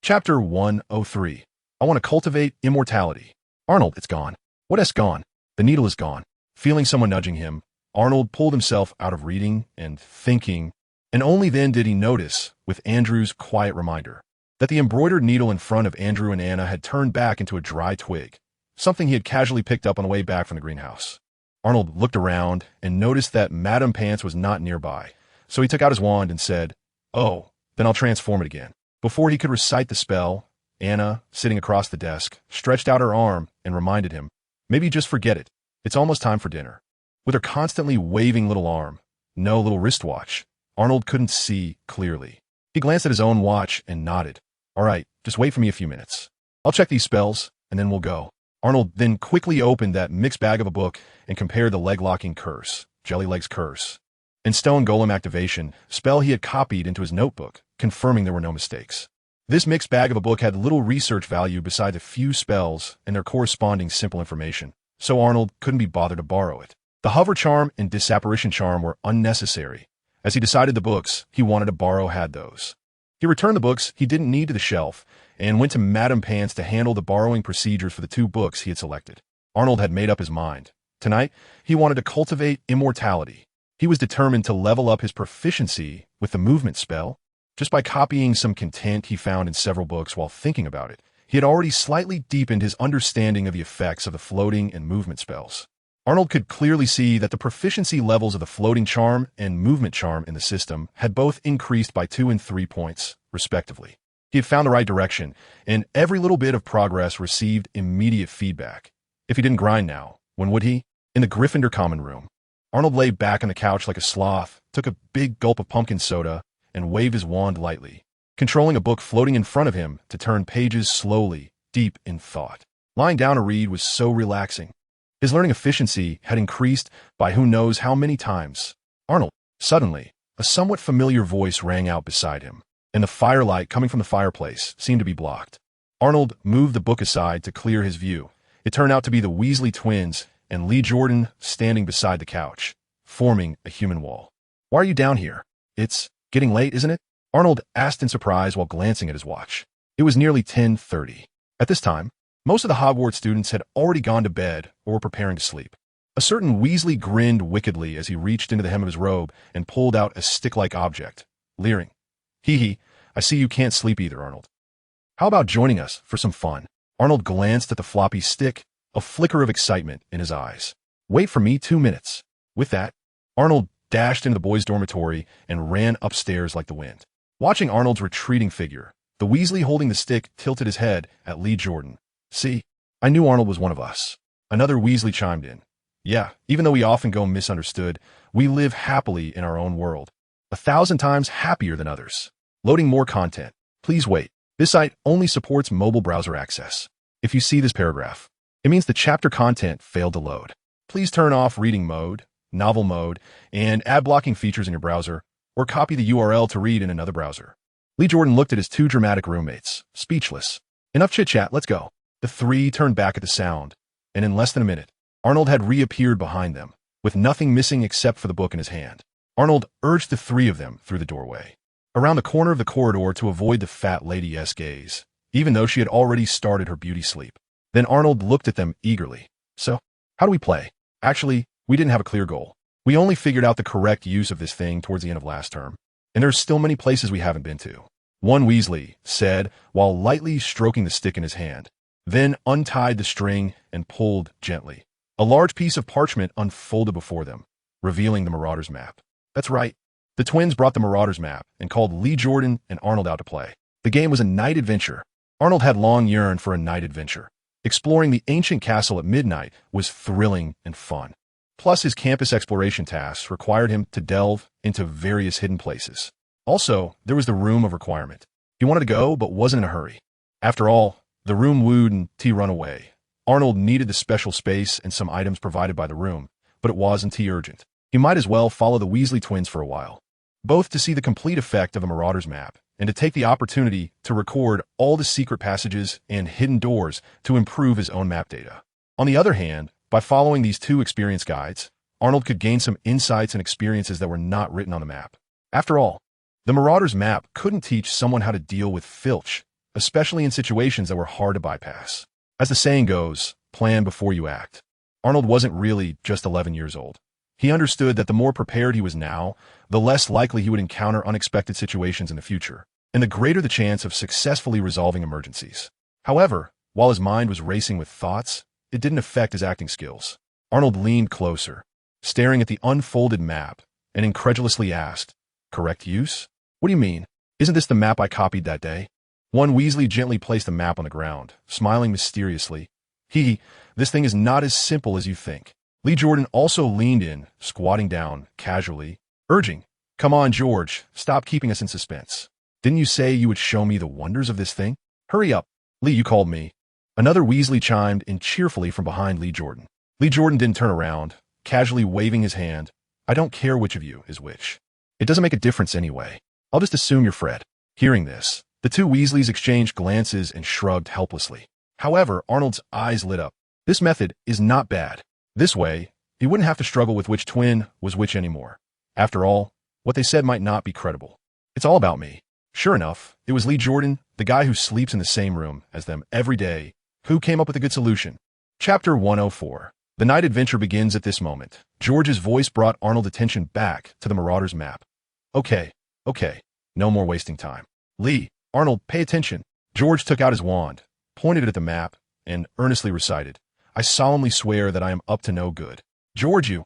Chapter 103. I want to cultivate immortality. Arnold, it's gone. What has gone? The needle is gone. Feeling someone nudging him, Arnold pulled himself out of reading and thinking, and only then did he notice, with Andrew's quiet reminder, that the embroidered needle in front of Andrew and Anna had turned back into a dry twig, something he had casually picked up on the way back from the greenhouse. Arnold looked around and noticed that Madame Pants was not nearby, so he took out his wand and said, "Oh, then I'll transform it again." Before he could recite the spell, Anna, sitting across the desk, stretched out her arm and reminded him, "Maybe just forget it. It's almost time for dinner." With her constantly waving little arm, no little wristwatch, Arnold couldn't see clearly. He glanced at his own watch and nodded. "All right, just wait for me a few minutes. I'll check these spells, and then we'll go." Arnold then quickly opened that mixed bag of a book and compared the leg-locking curse, Jellyleg's curse, and stone golem activation spell he had copied into his notebook, confirming there were no mistakes. This mixed bag of a book had little research value beside a few spells and their corresponding simple information, so Arnold couldn't be bothered to borrow it. The hover charm and disapparition charm were unnecessary. As he decided the books he wanted to borrow had those. He returned the books he didn't need to the shelf and went to Madame Pants to handle the borrowing procedures for the 2 books he had selected. Arnold had made up his mind. Tonight, he wanted to cultivate immortality. He was determined to level up his proficiency with the movement spell. Just by copying some content he found in several books while thinking about it, he had already slightly deepened his understanding of the effects of the floating and movement spells. Arnold could clearly see that the proficiency levels of the floating charm and movement charm in the system had both increased by 2 and 3 points, respectively. He had found the right direction, and every little bit of progress received immediate feedback. If he didn't grind now, when would he? In the Gryffindor common room. Arnold lay back on the couch like a sloth, took a big gulp of pumpkin soda, and waved his wand lightly, controlling a book floating in front of him to turn pages slowly, deep in thought. Lying down to read was so relaxing. His learning efficiency had increased by who knows how many times. Arnold, suddenly, a somewhat familiar voice rang out beside him, and the firelight coming from the fireplace seemed to be blocked. Arnold moved the book aside to clear his view. It turned out to be the Weasley twins and Lee Jordan standing beside the couch, forming a human wall. "Why are you down here? It's getting late, isn't it?" Arnold asked in surprise while glancing at his watch. It was nearly 10:30. At this time, most of the Hogwarts students had already gone to bed or were preparing to sleep. A certain Weasley grinned wickedly as he reached into the hem of his robe and pulled out a stick-like object, leering. "Hee hee, I see you can't sleep either, Arnold. How about joining us for some fun?" Arnold glanced at the floppy stick, a flicker of excitement in his eyes. "Wait for me 2 minutes." With that, Arnold dashed into the boys' dormitory and ran upstairs like the wind. Watching Arnold's retreating figure, the Weasley holding the stick tilted his head at Lee Jordan. "See, I knew Arnold was one of us." Another Weasley chimed in. "Yeah, even though we often go misunderstood, we live happily in our own world. 1,000 times happier than others. Loading more content. Please wait. This site only supports mobile browser access. If you see this paragraph, it means the chapter content failed to load. Please turn off reading mode, novel mode, and ad blocking features in your browser, or copy the URL to read in another browser." Lee Jordan looked at his 2 dramatic roommates, speechless. "Enough chit-chat, let's go." The 3 turned back at the sound, and in less than a minute, Arnold had reappeared behind them, with nothing missing except for the book in his hand. Arnold urged the 3 of them through the doorway, around the corner of the corridor to avoid the fat lady's gaze, even though she had already started her beauty sleep. Then Arnold looked at them eagerly. "So, how do we play? Actually, we didn't have a clear goal. We only figured out the correct use of this thing towards the end of last term, and there's still many places we haven't been to." One Weasley said while lightly stroking the stick in his hand, then untied the string and pulled gently. A large piece of parchment unfolded before them, revealing the Marauders map. That's right. The twins brought the Marauders map and called Lee Jordan and Arnold out to play. The game was a night adventure. Arnold had long yearned for a night adventure. Exploring the ancient castle at midnight was thrilling and fun. Plus, his campus exploration tasks required him to delve into various hidden places. Also, there was the room of requirement. He wanted to go, but wasn't in a hurry. After all, the room wooed and T run away. Arnold needed the special space and some items provided by the room, but it wasn't T urgent. He might as well follow the Weasley twins for a while. both to see the complete effect of a Marauder's map and to take the opportunity to record all the secret passages and hidden doors to improve his own map data. On the other hand, by following these two experience guides, Arnold could gain some insights and experiences that were not written on the map. After all, the Marauder's map couldn't teach someone how to deal with filch, especially in situations that were hard to bypass. As the saying goes, plan before you act. Arnold wasn't really just 11 years old. He understood that the more prepared he was now, the less likely he would encounter unexpected situations in the future, and the greater the chance of successfully resolving emergencies. However, while his mind was racing with thoughts, it didn't affect his acting skills. Arnold leaned closer, staring at the unfolded map, and incredulously asked, "Correct use? What do you mean? Isn't this the map I copied that day?" One Weasley gently placed the map on the ground, smiling mysteriously. This thing is not as simple as you think." Lee Jordan also leaned in, squatting down, casually, urging, "Come on, George, stop keeping us in suspense. Didn't you say you would show me the wonders of this thing? Hurry up. Lee, you called me." Another Weasley chimed in cheerfully from behind Lee Jordan. Lee Jordan didn't turn around, casually waving his hand. "I don't care which of you is which. It doesn't make a difference anyway. I'll just assume you're Fred." Hearing this, the two Weasleys exchanged glances and shrugged helplessly. However, Arnold's eyes lit up. This method is not bad. This way, he wouldn't have to struggle with which twin was which anymore. After all, what they said might not be credible. It's all about me. Sure enough, it was Lee Jordan, the guy who sleeps in the same room as them every day, who came up with a good solution. Chapter 104. The night adventure begins at this moment. George's voice brought Arnold's attention back to the Marauder's map. Okay, no more wasting time. Lee, Arnold, pay attention." George took out his wand, pointed it at the map, and earnestly recited, "I solemnly swear that I am up to no good. George, you."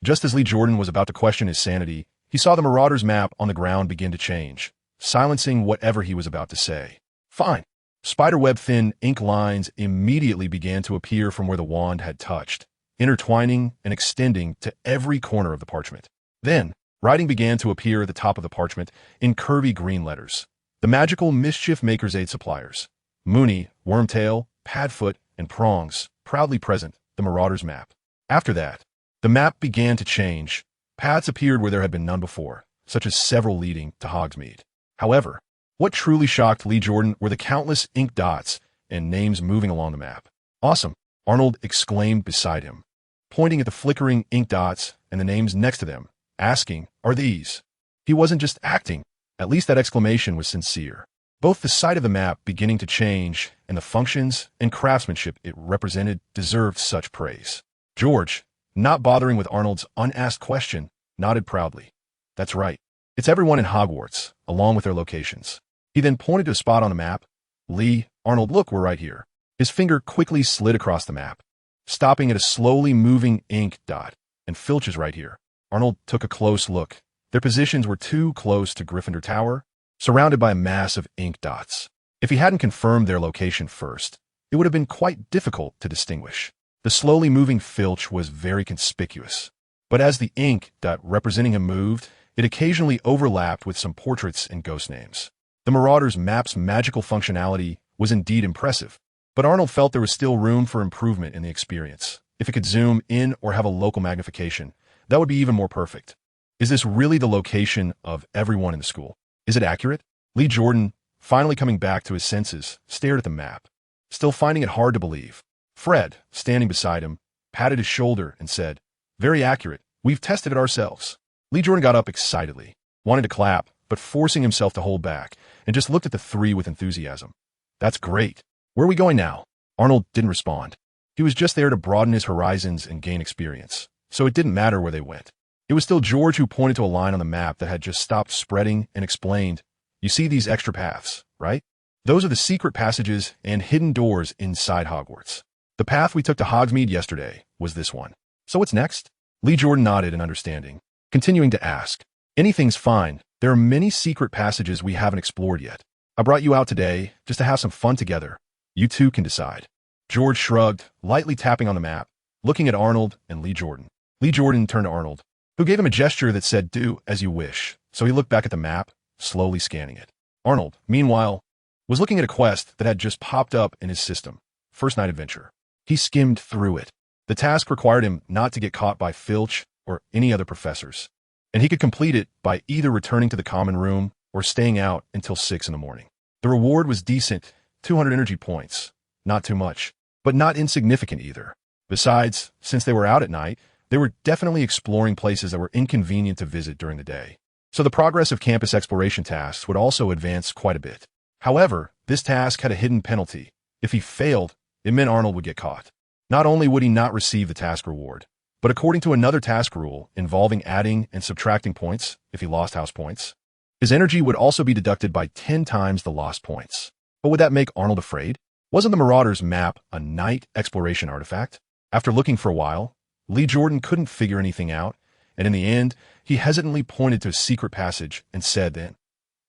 Just as Lee Jordan was about to question his sanity, he saw the Marauder's map on the ground begin to change, silencing whatever he was about to say. Fine. Spiderweb-thin ink lines immediately began to appear from where the wand had touched, intertwining and extending to every corner of the parchment. Then, writing began to appear at the top of the parchment in curvy green letters. The magical Mischief Maker's Aid suppliers, Mooney, Wormtail, Padfoot, and Prongs, proudly present the Marauder's map. After that, the map began to change. Paths appeared where there had been none before, such as several leading to Hogsmeade. However, what truly shocked Lee Jordan were the countless ink dots and names moving along the map. "Awesome," Arnold exclaimed beside him, pointing at the flickering ink dots and the names next to them, asking, "Are these?" He wasn't just acting. At least that exclamation was sincere. Both the sight of the map beginning to change and the functions and craftsmanship it represented deserved such praise. George, not bothering with Arnold's unasked question, nodded proudly. "That's right. It's everyone in Hogwarts, along with their locations." He then pointed to a spot on the map. "Lee, Arnold, look, we're right here." His finger quickly slid across the map, stopping at a slowly moving ink dot. "And Filch is right here." Arnold took a close look. Their positions were too close to Gryffindor Tower, surrounded by a mass of ink dots. If he hadn't confirmed their location first, it would have been quite difficult to distinguish. The slowly moving Filch was very conspicuous, but as the ink dot representing him moved, it occasionally overlapped with some portraits and ghost names. The Marauder's map's magical functionality was indeed impressive, but Arnold felt there was still room for improvement in the experience. If it could zoom in or have a local magnification, that would be even more perfect. Is this really the location of everyone in the school? Is it accurate? Lee Jordan, finally coming back to his senses, stared at the map, still finding it hard to believe. Fred, standing beside him, patted his shoulder and said, "Very accurate. We've tested it ourselves." Lee Jordan got up excitedly, wanting to clap, but forcing himself to hold back, and just looked at the three with enthusiasm. "That's great. Where are we going now?" Arnold didn't respond. He was just there to broaden his horizons and gain experience, so it didn't matter where they went. It was still George who pointed to a line on the map that had just stopped spreading and explained, "You see these extra paths, right? Those are the secret passages and hidden doors inside Hogwarts. The path we took to Hogsmeade yesterday was this one. So what's next?" Lee Jordan nodded in understanding, continuing to ask, "Anything's fine. There are many secret passages we haven't explored yet. I brought you out today just to have some fun together. You two can decide." George shrugged, lightly tapping on the map, looking at Arnold and Lee Jordan. Lee Jordan turned to Arnold, who gave him a gesture that said, "Do as you wish." So he looked back at the map, slowly scanning it. Arnold, meanwhile, was looking at a quest that had just popped up in his system. First Night Adventure. He skimmed through it. The task required him not to get caught by Filch or any other professors. and he could complete it by either returning to the common room or staying out until 6 in the morning. The reward was decent, 200 energy points. Not too much, but not insignificant either. Besides, since they were out at night, they were definitely exploring places that were inconvenient to visit during the day. So the progress of campus exploration tasks would also advance quite a bit. However, this task had a hidden penalty. If he failed, it meant Arnold would get caught. Not only would he not receive the task reward, but according to another task rule involving adding and subtracting points if he lost house points, his energy would also be deducted by 10 times the lost points. But would that make Arnold afraid? Wasn't the Marauders map a night exploration artifact? After looking for a while, Lee Jordan couldn't figure anything out, and in the end, he hesitantly pointed to a secret passage and said then,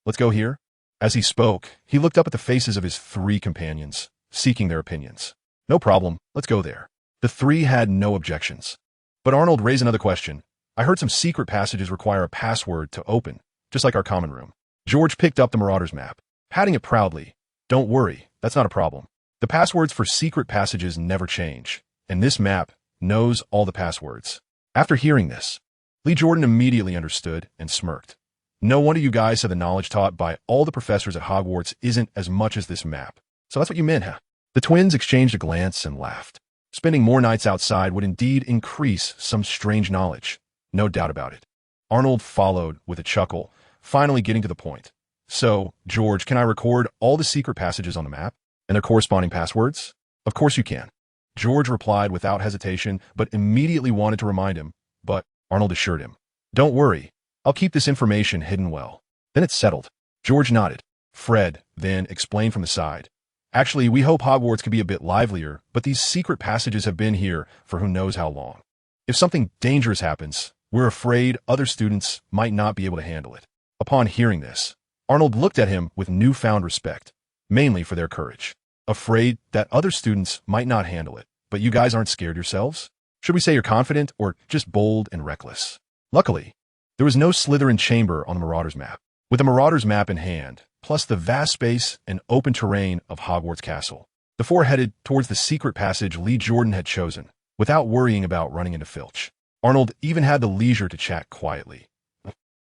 "Let's go here." As he spoke, he looked up at the faces of his 3 companions, seeking their opinions. "No problem, let's go there." The 3 had no objections. But Arnold raised another question. "I heard some secret passages require a password to open, just like our common room." George picked up the Marauders map, patting it proudly. "Don't worry, that's not a problem. The passwords for secret passages never change, and this map knows all the passwords." After hearing this, Lee Jordan immediately understood and smirked. "No wonder you guys said the knowledge taught by all the professors at Hogwarts isn't as much as this map. So that's what you meant, huh?" The twins exchanged a glance and laughed. Spending more nights outside would indeed increase some strange knowledge. No doubt about it. Arnold followed with a chuckle, finally getting to the point. "So, George, can I record all the secret passages on the map and their corresponding passwords?" "Of course you can." George replied without hesitation, but immediately wanted to remind him. But Arnold assured him, "Don't worry, I'll keep this information hidden well." "Then it's settled." George nodded. Fred then explained from the side, "Actually, we hope Hogwarts can be a bit livelier, but these secret passages have been here for who knows how long. If something dangerous happens, we're afraid other students might not be able to handle it." Upon hearing this, Arnold looked at him with newfound respect, mainly for their courage. "Afraid that other students might not handle it, but you guys aren't scared yourselves? Should we say you're confident or just bold and reckless?" Luckily, there was no Slytherin chamber on the Marauders map. With the Marauders map in hand, plus the vast space and open terrain of Hogwarts Castle, the 4 headed towards the secret passage Lee Jordan had chosen, without worrying about running into Filch. Arnold even had the leisure to chat quietly.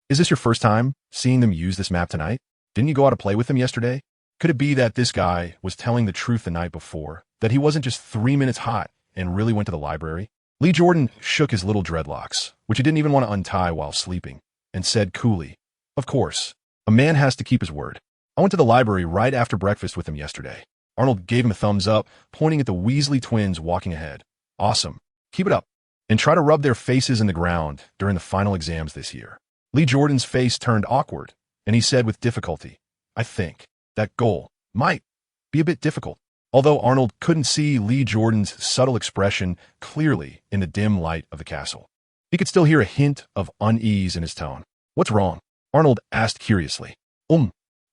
"Is this your first time seeing them use this map tonight? Didn't you go out to play with them yesterday? Could it be that this guy was telling the truth the night before, that he wasn't just 3 minutes hot and really went to the library?" Lee Jordan shook his little dreadlocks, which he didn't even want to untie while sleeping, and said coolly, "Of course, a man has to keep his word. I went to the library right after breakfast with him yesterday." Arnold gave him a thumbs up, pointing at the Weasley twins walking ahead. "Awesome. Keep it up. And try to rub their faces in the ground during the final exams this year." Lee Jordan's face turned awkward, and he said with difficulty, "I think that goal might be a bit difficult." Although Arnold couldn't see Lee Jordan's subtle expression clearly in the dim light of the castle, he could still hear a hint of unease in his tone. "What's wrong?" Arnold asked curiously.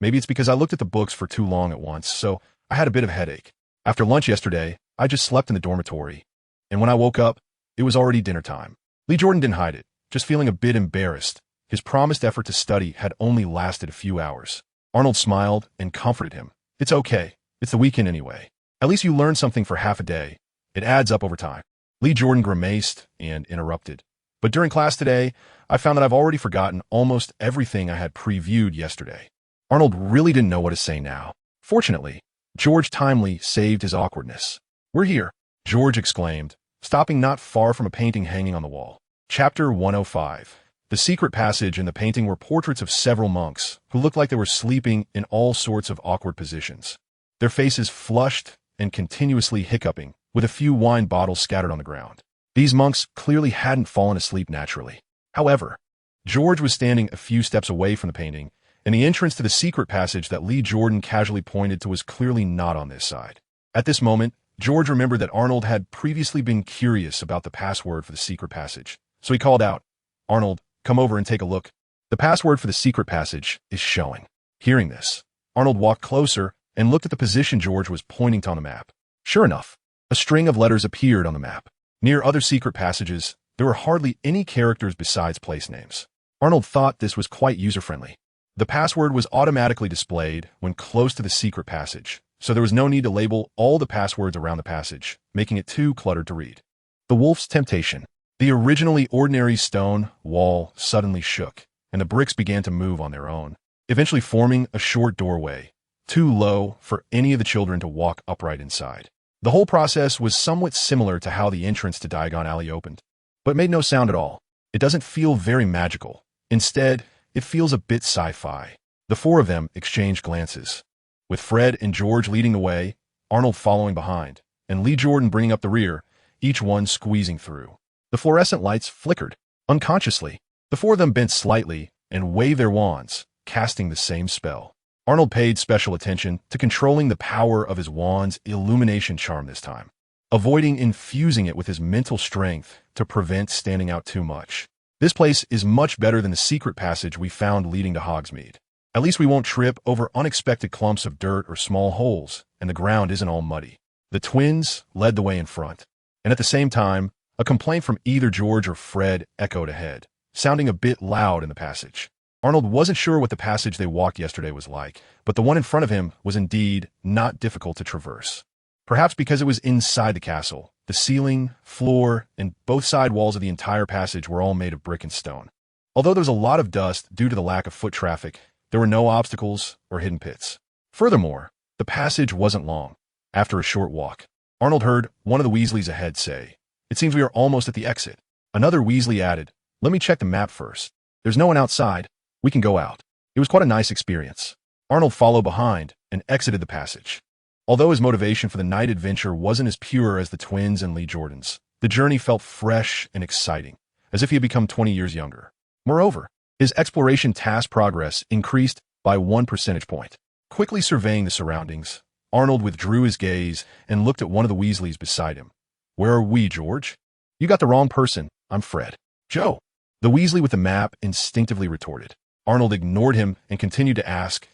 Maybe it's because I looked at the books for too long at once, so I had a bit of a headache. After lunch yesterday, I just slept in the dormitory, and when I woke up, it was already dinner time." Lee Jordan didn't hide it, just feeling a bit embarrassed. His promised effort to study had only lasted a few hours. Arnold smiled and comforted him. "It's okay. It's the weekend anyway. At least you learned something for half a day. It adds up over time." Lee Jordan grimaced and interrupted. "But during class today, I found that I've already forgotten almost everything I had previewed yesterday." Arnold really didn't know what to say now. Fortunately, George timely saved his awkwardness. "We're here," George exclaimed, stopping not far from a painting hanging on the wall. Chapter 105. The secret passage and the painting were portraits of several monks who looked like they were sleeping in all sorts of awkward positions, their faces flushed and continuously hiccuping, with a few wine bottles scattered on the ground. These monks clearly hadn't fallen asleep naturally. However, George was standing a few steps away from the painting, and the entrance to the secret passage that Lee Jordan casually pointed to was clearly not on this side. At this moment, George remembered that Arnold had previously been curious about the password for the secret passage, so he called out, "Arnold, come over and take a look. The password for the secret passage is showing." Hearing this, Arnold walked closer and looked at the position George was pointing to on the map. Sure enough, a string of letters appeared on the map. Near other secret passages, there were hardly any characters besides place names. Arnold thought this was quite user-friendly. The password was automatically displayed when close to the secret passage, so there was no need to label all the passwords around the passage, making it too cluttered to read. The Wolf's Temptation. The originally ordinary stone wall suddenly shook, and the bricks began to move on their own, eventually forming a short doorway, too low for any of the children to walk upright inside. The whole process was somewhat similar to how the entrance to Diagon Alley opened, but made no sound at all. It doesn't feel very magical. Instead, it feels a bit sci-fi. The four of them exchanged glances, with Fred and George leading the way, Arnold following behind, and Lee Jordan bringing up the rear, each one squeezing through. The fluorescent lights flickered. Unconsciously, the four of them bent slightly and waved their wands, casting the same spell. Arnold paid special attention to controlling the power of his wand's illumination charm this time, avoiding infusing it with his mental strength to prevent standing out too much. This place is much better than the secret passage we found leading to Hogsmeade. At least we won't trip over unexpected clumps of dirt or small holes, and the ground isn't all muddy. The twins led the way in front, and at the same time, a complaint from either George or Fred echoed ahead, sounding a bit loud in the passage. Arnold wasn't sure what the passage they walked yesterday was like, but the one in front of him was indeed not difficult to traverse. Perhaps because it was inside the castle, the ceiling, floor, and both side walls of the entire passage were all made of brick and stone. Although there was a lot of dust due to the lack of foot traffic, there were no obstacles or hidden pits. Furthermore, the passage wasn't long. After a short walk, Arnold heard one of the Weasleys ahead say, "It seems we are almost at the exit." Another Weasley added, "Let me check the map first. There's no one outside. We can go out." It was quite a nice experience. Arnold followed behind and exited the passage. Although his motivation for the night adventure wasn't as pure as the twins and Lee Jordan's, the journey felt fresh and exciting, as if he had become 20 years younger. Moreover, his exploration task progress increased by 1 percentage point. Quickly surveying the surroundings, Arnold withdrew his gaze and looked at one of the Weasleys beside him. "Where are we, George?" "You got the wrong person. I'm Fred." "Joe." The Weasley with the map instinctively retorted. Arnold ignored him and continued to ask,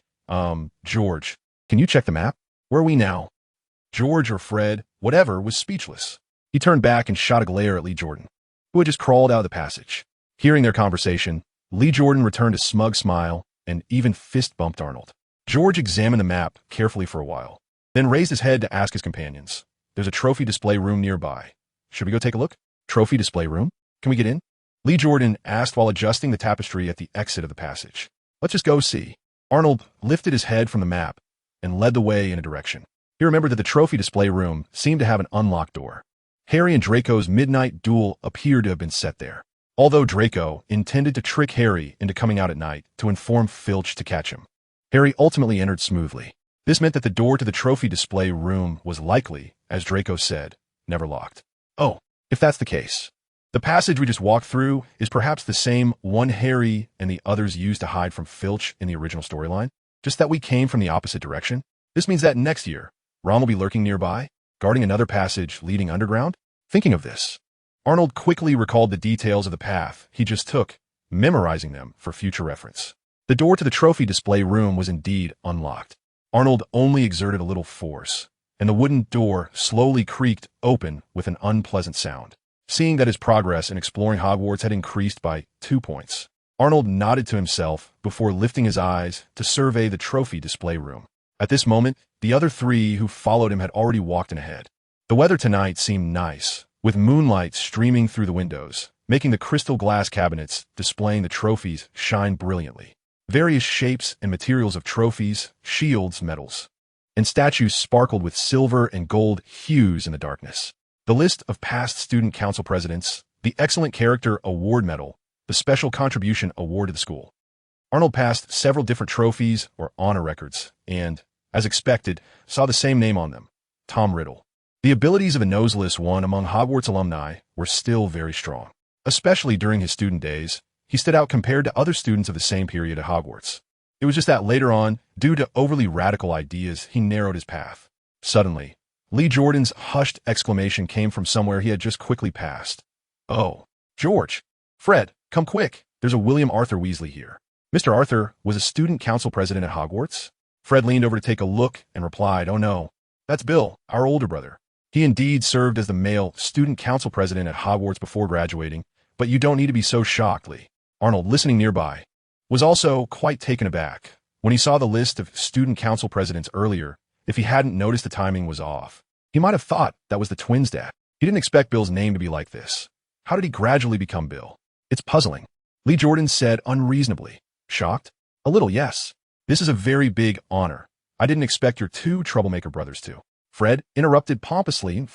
George, can you check the map? Where are we now?" George or Fred, whatever, was speechless. He turned back and shot a glare at Lee Jordan, who had just crawled out of the passage. Hearing their conversation, Lee Jordan returned a smug smile and even fist-bumped Arnold. George examined the map carefully for a while, then raised his head to ask his companions, "There's a trophy display room nearby. Should we go take a look?" "Trophy display room? Can we get in?" Lee Jordan asked while adjusting the tapestry at the exit of the passage. "Let's just go see." Arnold lifted his head from the map and led the way in a direction. He remembered that the trophy display room seemed to have an unlocked door. Harry and Draco's midnight duel appeared to have been set there, although Draco intended to trick Harry into coming out at night to inform Filch to catch him. Harry ultimately entered smoothly. This meant that the door to the trophy display room was likely, as Draco said, never locked. Oh, if that's the case, the passage we just walked through is perhaps the same one Harry and the others used to hide from Filch in the original storyline, just that we came from the opposite direction. This means that next year, Ron will be lurking nearby, guarding another passage leading underground. Thinking of this, Arnold quickly recalled the details of the path he just took, memorizing them for future reference. The door to the trophy display room was indeed unlocked. Arnold only exerted a little force, and the wooden door slowly creaked open with an unpleasant sound. Seeing that his progress in exploring Hogwarts had increased by 2 points, Arnold nodded to himself before lifting his eyes to survey the trophy display room. At this moment, the other three who followed him had already walked in ahead. The weather tonight seemed nice, with moonlight streaming through the windows, making the crystal glass cabinets displaying the trophies shine brilliantly. Various shapes and materials of trophies, shields, medals, and statues sparkled with silver and gold hues in the darkness. The list of past student council presidents, the Excellent Character Award Medal, the Special Contribution Award to the school. Arnold passed several different trophies or honor records and, as expected, saw the same name on them, Tom Riddle. The abilities of a noseless one among Hogwarts alumni were still very strong. Especially during his student days, he stood out compared to other students of the same period at Hogwarts. It was just that later on, due to overly radical ideas, he narrowed his path. Suddenly, Lee Jordan's hushed exclamation came from somewhere he had just quickly passed. "Oh, George! Fred, come quick! There's a William Arthur Weasley here." Mr. Arthur was a student council president at Hogwarts. Fred leaned over to take a look and replied, "Oh no, that's Bill, our older brother. He indeed served as the male student council president at Hogwarts before graduating, but you don't need to be so shocked, Lee." Arnold, listening nearby, was also quite taken aback when he saw the list of student council presidents earlier. If he hadn't noticed the timing was off, he might have thought that was the twins' dad. He didn't expect Bill's name to be like this. How did he gradually become Bill? It's puzzling. Lee Jordan said unreasonably. Shocked? A little, yes. This is a very big honor. I didn't expect your two troublemaker brothers to. Fred interrupted pompously.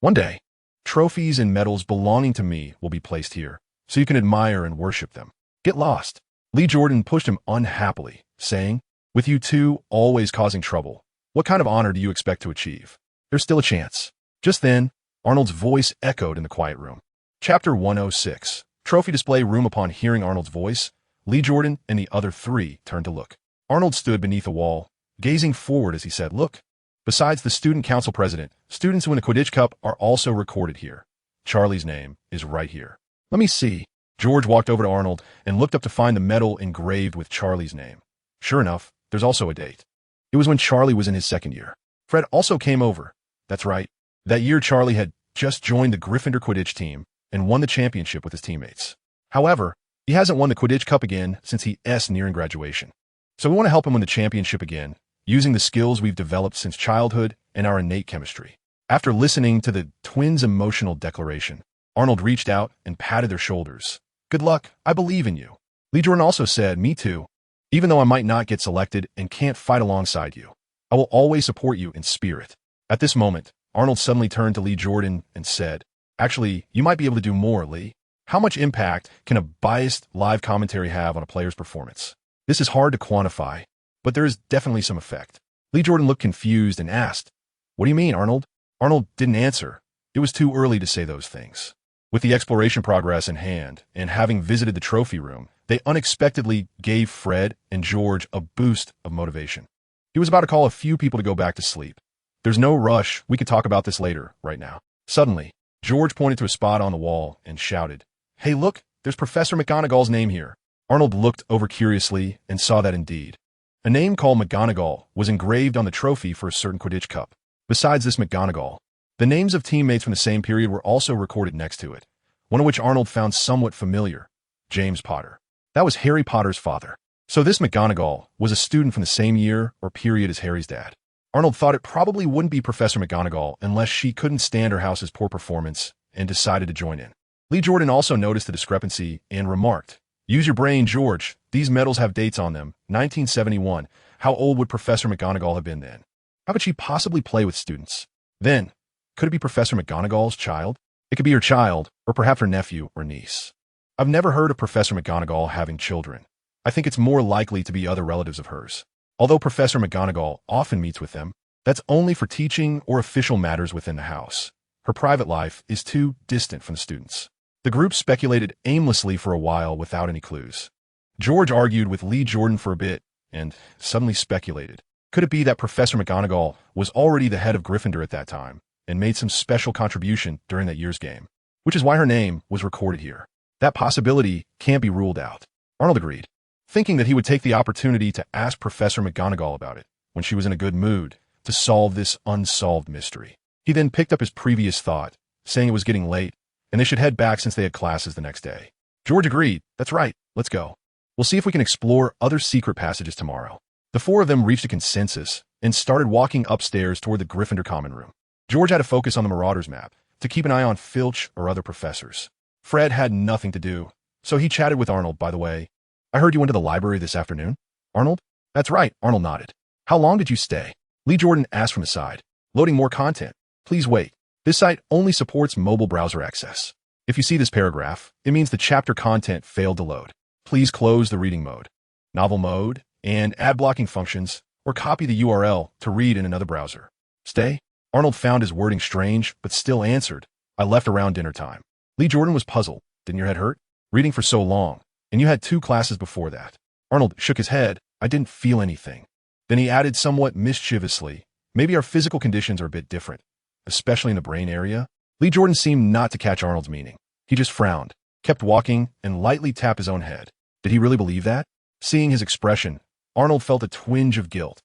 One day, trophies and medals belonging to me will be placed here, so you can admire and worship them. Get lost. Lee Jordan pushed him unhappily, saying, with you two always causing trouble, what kind of honor do you expect to achieve? There's still a chance. Just then, Arnold's voice echoed in the quiet room. Chapter 106. Trophy display room. Upon hearing Arnold's voice, Lee Jordan and the other three turned to look. Arnold stood beneath a wall, gazing forward as he said, look. Besides the student council president, students who win the Quidditch Cup are also recorded here. Charlie's name is right here. Let me see. George walked over to Arnold and looked up to find the medal engraved with Charlie's name. Sure enough, there's also a date. It was when Charlie was in his second year. Fred also came over. That's right. That year Charlie had just joined the Gryffindor Quidditch team and won the championship with his teammates. However, he hasn't won the Quidditch Cup again since he's nearing graduation. So we want to help him win the championship again, using the skills we've developed since childhood and our innate chemistry. After listening to the twins' emotional declaration, Arnold reached out and patted their shoulders. Good luck, I believe in you. Lee Jordan also said, me too. Even though I might not get selected and can't fight alongside you, I will always support you in spirit. At this moment, Arnold suddenly turned to Lee Jordan and said, actually, you might be able to do more, Lee. How much impact can a biased live commentary have on a player's performance? This is hard to quantify, but there is definitely some effect. Lee Jordan looked confused and asked, what do you mean, Arnold? Arnold didn't answer. It was too early to say those things. With the exploration progress in hand and having visited the trophy room, they unexpectedly gave Fred and George a boost of motivation. He was about to call a few people to go back to sleep. There's no rush. We could talk about this later, right now. Suddenly, George pointed to a spot on the wall and shouted, hey, look, there's Professor McGonagall's name here. Arnold looked over curiously and saw that indeed. A name called McGonagall was engraved on the trophy for a certain Quidditch Cup. Besides this McGonagall, the names of teammates from the same period were also recorded next to it, one of which Arnold found somewhat familiar, James Potter. That was Harry Potter's father. So this McGonagall was a student from the same year or period as Harry's dad. Arnold thought it probably wouldn't be Professor McGonagall unless she couldn't stand her house's poor performance and decided to join in. Lee Jordan also noticed the discrepancy and remarked, use your brain, George. These medals have dates on them. 1971. How old would Professor McGonagall have been then? How could she possibly play with students? Then, could it be Professor McGonagall's child? It could be her child, or perhaps her nephew or niece. I've never heard of Professor McGonagall having children. I think it's more likely to be other relatives of hers. Although Professor McGonagall often meets with them, that's only for teaching or official matters within the house. Her private life is too distant from the students. The group speculated aimlessly for a while without any clues. George argued with Lee Jordan for a bit and suddenly speculated. Could it be that Professor McGonagall was already the head of Gryffindor at that time and made some special contribution during that year's game, which is why her name was recorded here? That possibility can't be ruled out. Arnold agreed, thinking that he would take the opportunity to ask Professor McGonagall about it when she was in a good mood to solve this unsolved mystery. He then picked up his previous thought, saying it was getting late and they should head back since they had classes the next day. George agreed. That's right. Let's go. We'll see if we can explore other secret passages tomorrow. The four of them reached a consensus and started walking upstairs toward the Gryffindor common room. George had to focus on the Marauders map to keep an eye on Filch or other professors. Fred had nothing to do, so he chatted with Arnold. By the way, I heard you went to the library this afternoon. Arnold? That's right. Arnold nodded. How long did you stay? Lee Jordan asked from his side. Loading more content. Please wait. This site only supports mobile browser access. If you see this paragraph, it means the chapter content failed to load. Please close the reading mode, novel mode, and ad blocking functions, or copy the URL to read in another browser. Stay? Arnold found his wording strange, but still answered. I left around dinner time. Lee Jordan was puzzled. Didn't your head hurt? Reading for so long, and you had 2 classes before that. Arnold shook his head. I didn't feel anything. Then he added somewhat mischievously, maybe our physical conditions are a bit different, especially in the brain area. Lee Jordan seemed not to catch Arnold's meaning. He just frowned, kept walking, and lightly tapped his own head. Did he really believe that? Seeing his expression, Arnold felt a twinge of guilt.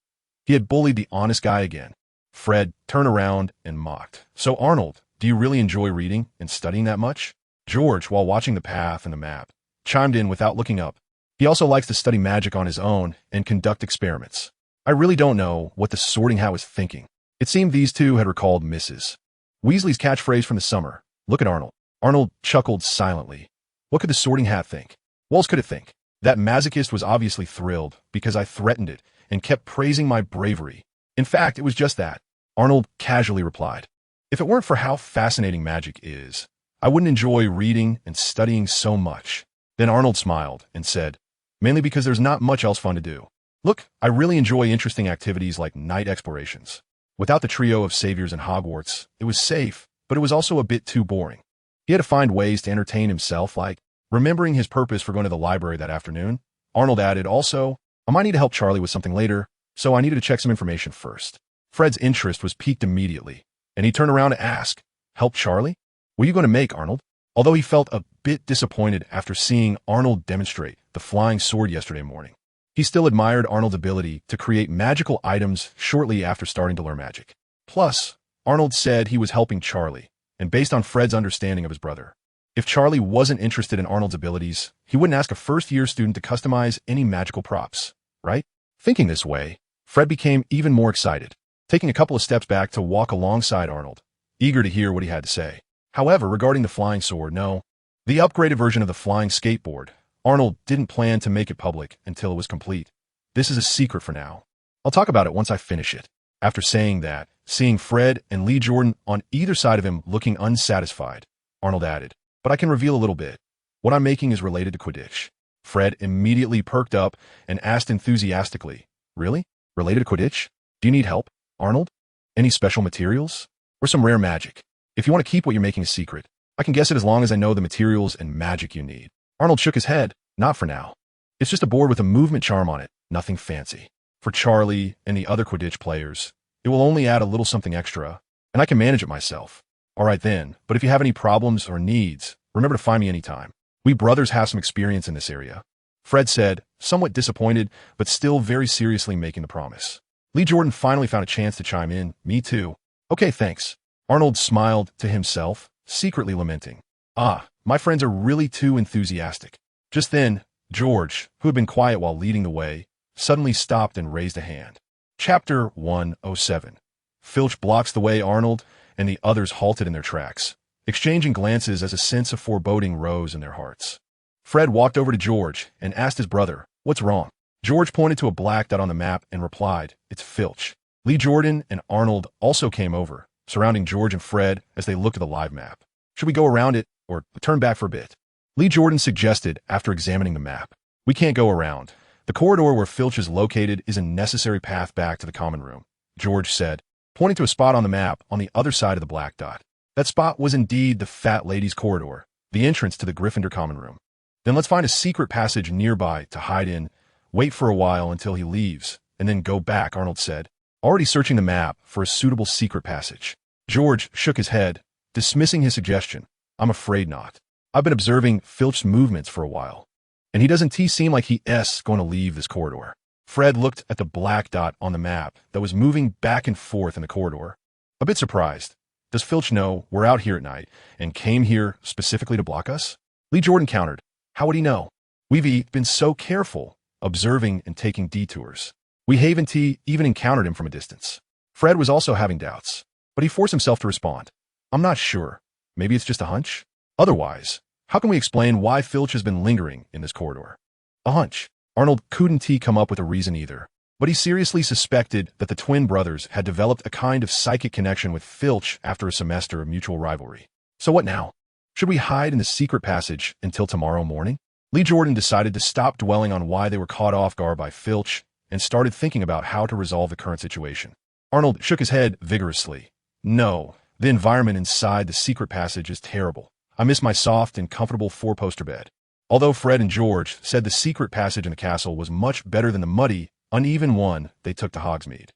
He had bullied the honest guy again. Fred turned around and mocked. So Arnold, do you really enjoy reading and studying that much? George, while watching the path and the map, chimed in without looking up. He also likes to study magic on his own and conduct experiments. I really don't know what the Sorting Hat was thinking. It seemed these two had recalled Mrs. Weasley's catchphrase from the summer. Look at Arnold. Arnold chuckled silently. What could the Sorting Hat think? What else could it think? That masochist was obviously thrilled because I threatened it and kept praising my bravery. In fact, it was just that. Arnold casually replied. If it weren't for how fascinating magic is, I wouldn't enjoy reading and studying so much. Then Arnold smiled and said, mainly because there's not much else fun to do. Look, I really enjoy interesting activities like night explorations. Without the trio of saviors in Hogwarts, it was safe, but it was also a bit too boring. He had to find ways to entertain himself, like remembering his purpose for going to the library that afternoon. Arnold added, also, I might need to help Charlie with something later, so I needed to check some information first. Fred's interest was piqued immediately, and he turned around to ask, help Charlie? What are you going to make, Arnold? Although he felt a bit disappointed after seeing Arnold demonstrate the flying sword yesterday morning, he still admired Arnold's ability to create magical items shortly after starting to learn magic. Plus, Arnold said he was helping Charlie, and based on Fred's understanding of his brother, if Charlie wasn't interested in Arnold's abilities, he wouldn't ask a first-year student to customize any magical props, right? Thinking this way, Fred became even more excited, taking a couple of steps back to walk alongside Arnold, eager to hear what he had to say. However, regarding the flying sword, no. The upgraded version of the flying skateboard, Arnold didn't plan to make it public until it was complete. This is a secret for now. I'll talk about it once I finish it. After saying that, seeing Fred and Lee Jordan on either side of him looking unsatisfied, Arnold added, but I can reveal a little bit. What I'm making is related to Quidditch. Fred immediately perked up and asked enthusiastically, really? Related to Quidditch? Do you need help, Arnold? Any special materials? Or some rare magic? If you want to keep what you're making a secret, I can guess it as long as I know the materials and magic you need. Arnold shook his head. Not for now. It's just a board with a movement charm on it, nothing fancy. For Charlie and the other Quidditch players, it will only add a little something extra, and I can manage it myself. All right then, but if you have any problems or needs, remember to find me anytime. We brothers have some experience in this area. Fred said, somewhat disappointed, but still very seriously making the promise. Lee Jordan finally found a chance to chime in. Me too. Okay, thanks. Arnold smiled to himself, secretly lamenting. Ah, my friends are really too enthusiastic. Just then, George, who had been quiet while leading the way, suddenly stopped and raised a hand. Chapter 107. Filch blocks the way. Arnold and the others halted in their tracks, exchanging glances as a sense of foreboding rose in their hearts. Fred walked over to George and asked his brother, what's wrong? George pointed to a black dot on the map and replied, it's Filch. Lee Jordan and Arnold also came over, surrounding George and Fred as they looked at the live map. Should we go around it or turn back for a bit? Lee Jordan suggested after examining the map. We can't go around. The corridor where Filch is located is a necessary path back to the common room, George said, pointing to a spot on the map on the other side of the black dot. That spot was indeed the Fat Lady's corridor, the entrance to the Gryffindor common room. Then let's find a secret passage nearby to hide in, wait for a while until he leaves, and then go back, Arnold said, already searching the map for a suitable secret passage. George shook his head, dismissing his suggestion. I'm afraid not. I've been observing Filch's movements for a while, and he doesn't seem like he's going to leave this corridor. Fred looked at the black dot on the map that was moving back and forth in the corridor, a bit surprised. Does Filch know we're out here at night and came here specifically to block us? Lee Jordan countered. How would he know? We've been so careful, observing and taking detours. We haven't even encountered him from a distance. Fred was also having doubts, but he forced himself to respond. I'm not sure. Maybe it's just a hunch? Otherwise, how can we explain why Filch has been lingering in this corridor? A hunch. Arnold couldn't come up with a reason either, but he seriously suspected that the twin brothers had developed a kind of psychic connection with Filch after a semester of mutual rivalry. So what now? Should we hide in the secret passage until tomorrow morning? Lee Jordan decided to stop dwelling on why they were caught off guard by Filch and started thinking about how to resolve the current situation. Arnold shook his head vigorously. No, the environment inside the secret passage is terrible. I miss my soft and comfortable four-poster bed. Although Fred and George said the secret passage in the castle was much better than the muddy, uneven one they took to Hogsmeade,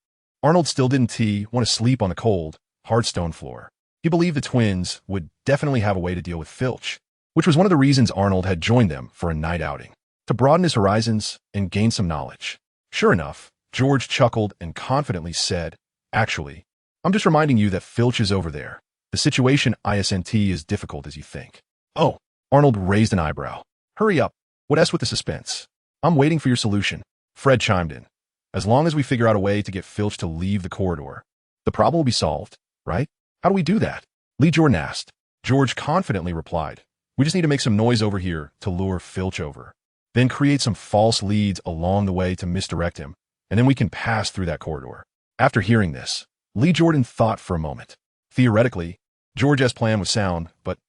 Arnold still didn't want to sleep on the cold, hard stone floor. He believed the twins would definitely have a way to deal with Filch, which was one of the reasons Arnold had joined them for a night outing, to broaden his horizons and gain some knowledge. Sure enough, George chuckled and confidently said, actually, I'm just reminding you that Filch is over there. The situation isn't as difficult as you think. Oh, Arnold raised an eyebrow. Hurry up. What with the suspense? I'm waiting for your solution. Fred chimed in. As long as we figure out a way to get Filch to leave the corridor, the problem will be solved, right? How do we do that? Lee Jordan asked. George confidently replied, "We just need to make some noise over here to lure Filch over. Then create some false leads along the way to misdirect him, and then we can pass through that corridor." After hearing this, Lee Jordan thought for a moment. Theoretically, George's plan was sound, but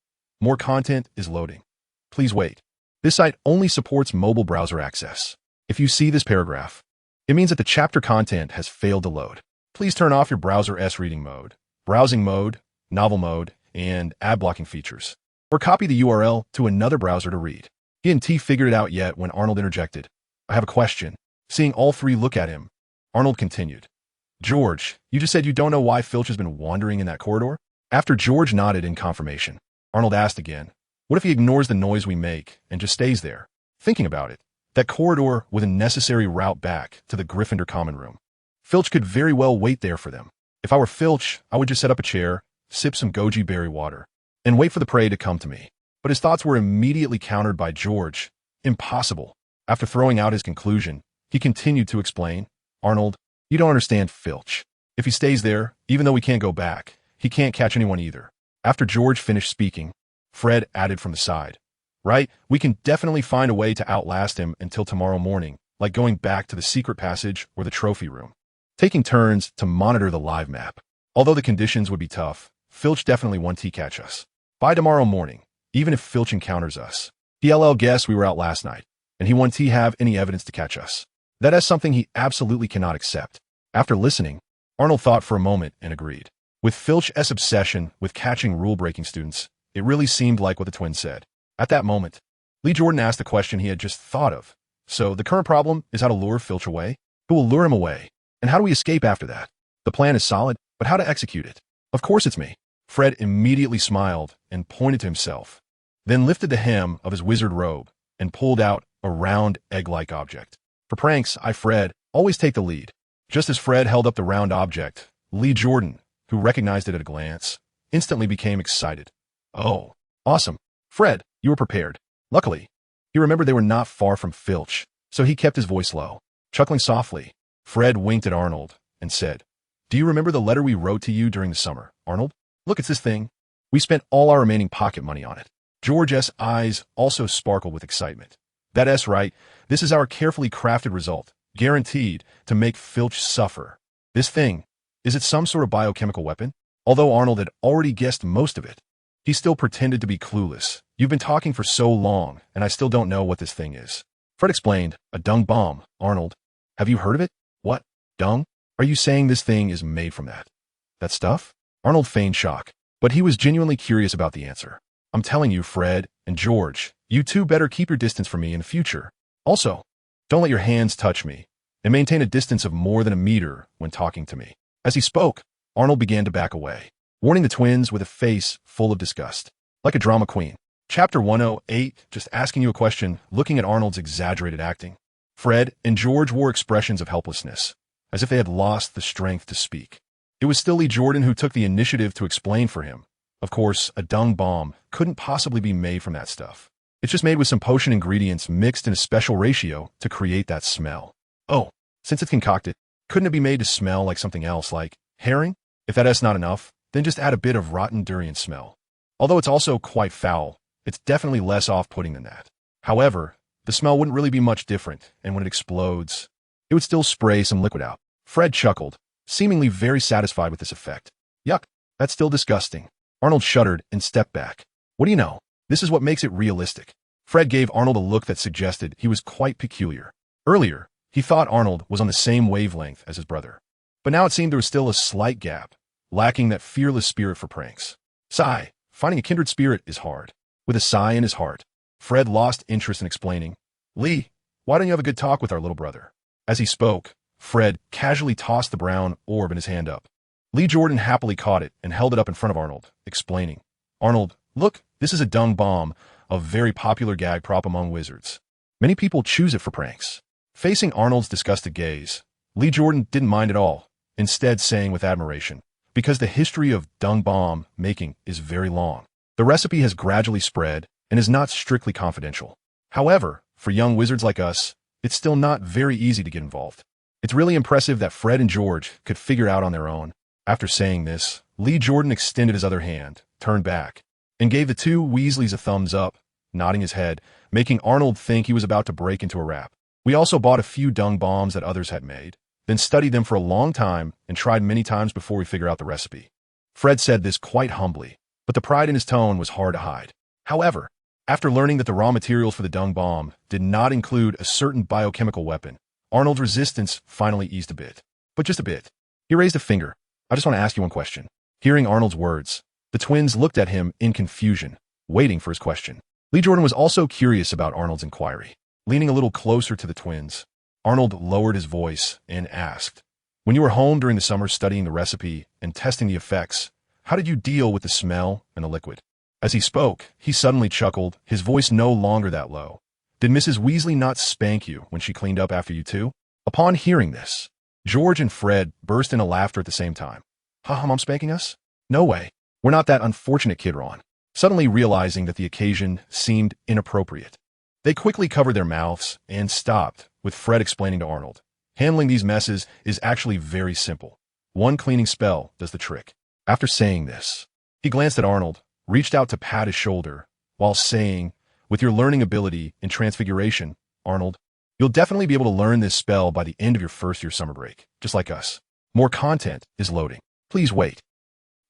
more content is loading. Please wait. This site only supports mobile browser access. If you see this paragraph, it means that the chapter content has failed to load. Please turn off your browser's reading mode, browsing mode, novel mode, and ad blocking features, or copy the URL to another browser to read. He hadn't figured it out yet when Arnold interjected, "I have a question." Seeing all three look at him, Arnold continued, "George, you just said you don't know why Filch has been wandering in that corridor?" After George nodded in confirmation, Arnold asked again, "What if he ignores the noise we make and just stays there?" Thinking about it, that corridor was a necessary route back to the Gryffindor common room. Filch could very well wait there for them. If I were Filch, I would just set up a chair, sip some goji berry water, and wait for the prey to come to me. But his thoughts were immediately countered by George. Impossible. After throwing out his conclusion, he continued to explain, "Arnold, you don't understand Filch. If he stays there, even though we can't go back, he can't catch anyone either." After George finished speaking, Fred added from the side, "Right, we can definitely find a way to outlast him until tomorrow morning, like going back to the secret passage or the trophy room. Taking turns to monitor the live map. Although the conditions would be tough, Filch definitely won't catch us. By tomorrow morning, even if Filch encounters us, he'll guess we were out last night, and he won't have any evidence to catch us. That is something he absolutely cannot accept." After listening, Arnold thought for a moment and agreed. With Filch's obsession with catching rule-breaking students, it really seemed like what the twins said. At that moment, Lee Jordan asked the question he had just thought of. "So the current problem is how to lure Filch away? Who will lure him away? And how do we escape after that? The plan is solid, but how to execute it?" "Of course it's me." Fred immediately smiled and pointed to himself, then lifted the hem of his wizard robe and pulled out a round egg-like object. "For pranks, Fred, always take the lead." Just as Fred held up the round object, Lee Jordan, who recognized it at a glance, instantly became excited. "Oh, awesome. Fred, you were prepared." Luckily, he remembered they were not far from Filch, so he kept his voice low. Chuckling softly, Fred winked at Arnold and said, "Do you remember the letter we wrote to you during the summer, Arnold? Look, it's this thing. We spent all our remaining pocket money on it." George's eyes also sparkled with excitement. "That's right. This is our carefully crafted result, guaranteed to make Filch suffer. This thing, is it some sort of biochemical weapon?" Although Arnold had already guessed most of it, he still pretended to be clueless. "You've been talking for so long, and I still don't know what this thing is." Fred explained, "A dung bomb, Arnold. Have you heard of it?" "What? Dung? Are you saying this thing is made from that stuff?" Arnold feigned shock, but he was genuinely curious about the answer. "I'm telling you, Fred and George, you two better keep your distance from me in the future. Also, don't let your hands touch me, and maintain a distance of more than a meter when talking to me." As he spoke, Arnold began to back away, warning the twins with a face full of disgust. Like a drama queen. Chapter 108, just asking you a question, looking at Arnold's exaggerated acting. Fred and George wore expressions of helplessness, as if they had lost the strength to speak. It was still Lee Jordan who took the initiative to explain for him. Of course, a dung bomb couldn't possibly be made from that stuff. It's just made with some potion ingredients mixed in a special ratio to create that smell. Oh, since it's concocted, couldn't it be made to smell like something else, like herring? If that's not enough, then just add a bit of rotten durian smell. Although it's also quite foul, it's definitely less off-putting than that. However, the smell wouldn't really be much different, and when it explodes, it would still spray some liquid out. Fred chuckled, seemingly very satisfied with this effect. "Yuck, that's still disgusting." Arnold shuddered and stepped back. "What do you know? This is what makes it realistic." Fred gave Arnold a look that suggested he was quite peculiar. Earlier, he thought Arnold was on the same wavelength as his brother. But now it seemed there was still a slight gap, lacking that fearless spirit for pranks. Sigh, finding a kindred spirit is hard. With a sigh in his heart, Fred lost interest in explaining, "Lee, why don't you have a good talk with our little brother?" As he spoke, Fred casually tossed the brown orb in his hand up. Lee Jordan happily caught it and held it up in front of Arnold, explaining, "Arnold, look, this is a dung bomb, a very popular gag prop among wizards. Many people choose it for pranks." Facing Arnold's disgusted gaze, Lee Jordan didn't mind at all, instead saying with admiration, "Because the history of dung bomb making is very long. The recipe has gradually spread and is not strictly confidential. However, for young wizards like us, it's still not very easy to get involved. It's really impressive that Fred and George could figure out on their own." After saying this, Lee Jordan extended his other hand, turned back, and gave the two Weasleys a thumbs up, nodding his head, making Arnold think he was about to break into a rap. We also bought a few dung bombs that others had made, then studied them for a long time and tried many times before we figured out the recipe. Fred said this quite humbly, but the pride in his tone was hard to hide. However, after learning that the raw materials for the dung bomb did not include a certain biochemical weapon, Arnold's resistance finally eased a bit. But just a bit. He raised a finger. I just want to ask you one question. Hearing Arnold's words, the twins looked at him in confusion, waiting for his question. Lee Jordan was also curious about Arnold's inquiry. Leaning a little closer to the twins, Arnold lowered his voice and asked, "When you were home during the summer studying the recipe and testing the effects, how did you deal with the smell and the liquid?" As he spoke, he suddenly chuckled, his voice no longer that low. "Did Mrs. Weasley not spank you when she cleaned up after you two?" Upon hearing this, George and Fred burst into laughter at the same time. "Huh, Mom spanking us? No way. We're not that unfortunate kid, Ron." Suddenly realizing that the occasion seemed inappropriate, they quickly covered their mouths and stopped, with Fred explaining to Arnold, "Handling these messes is actually very simple. One cleaning spell does the trick." After saying this, he glanced at Arnold, reached out to pat his shoulder, while saying, "With your learning ability in Transfiguration, Arnold, you'll definitely be able to learn this spell by the end of your first year summer break, just like us. More content is loading. Please wait."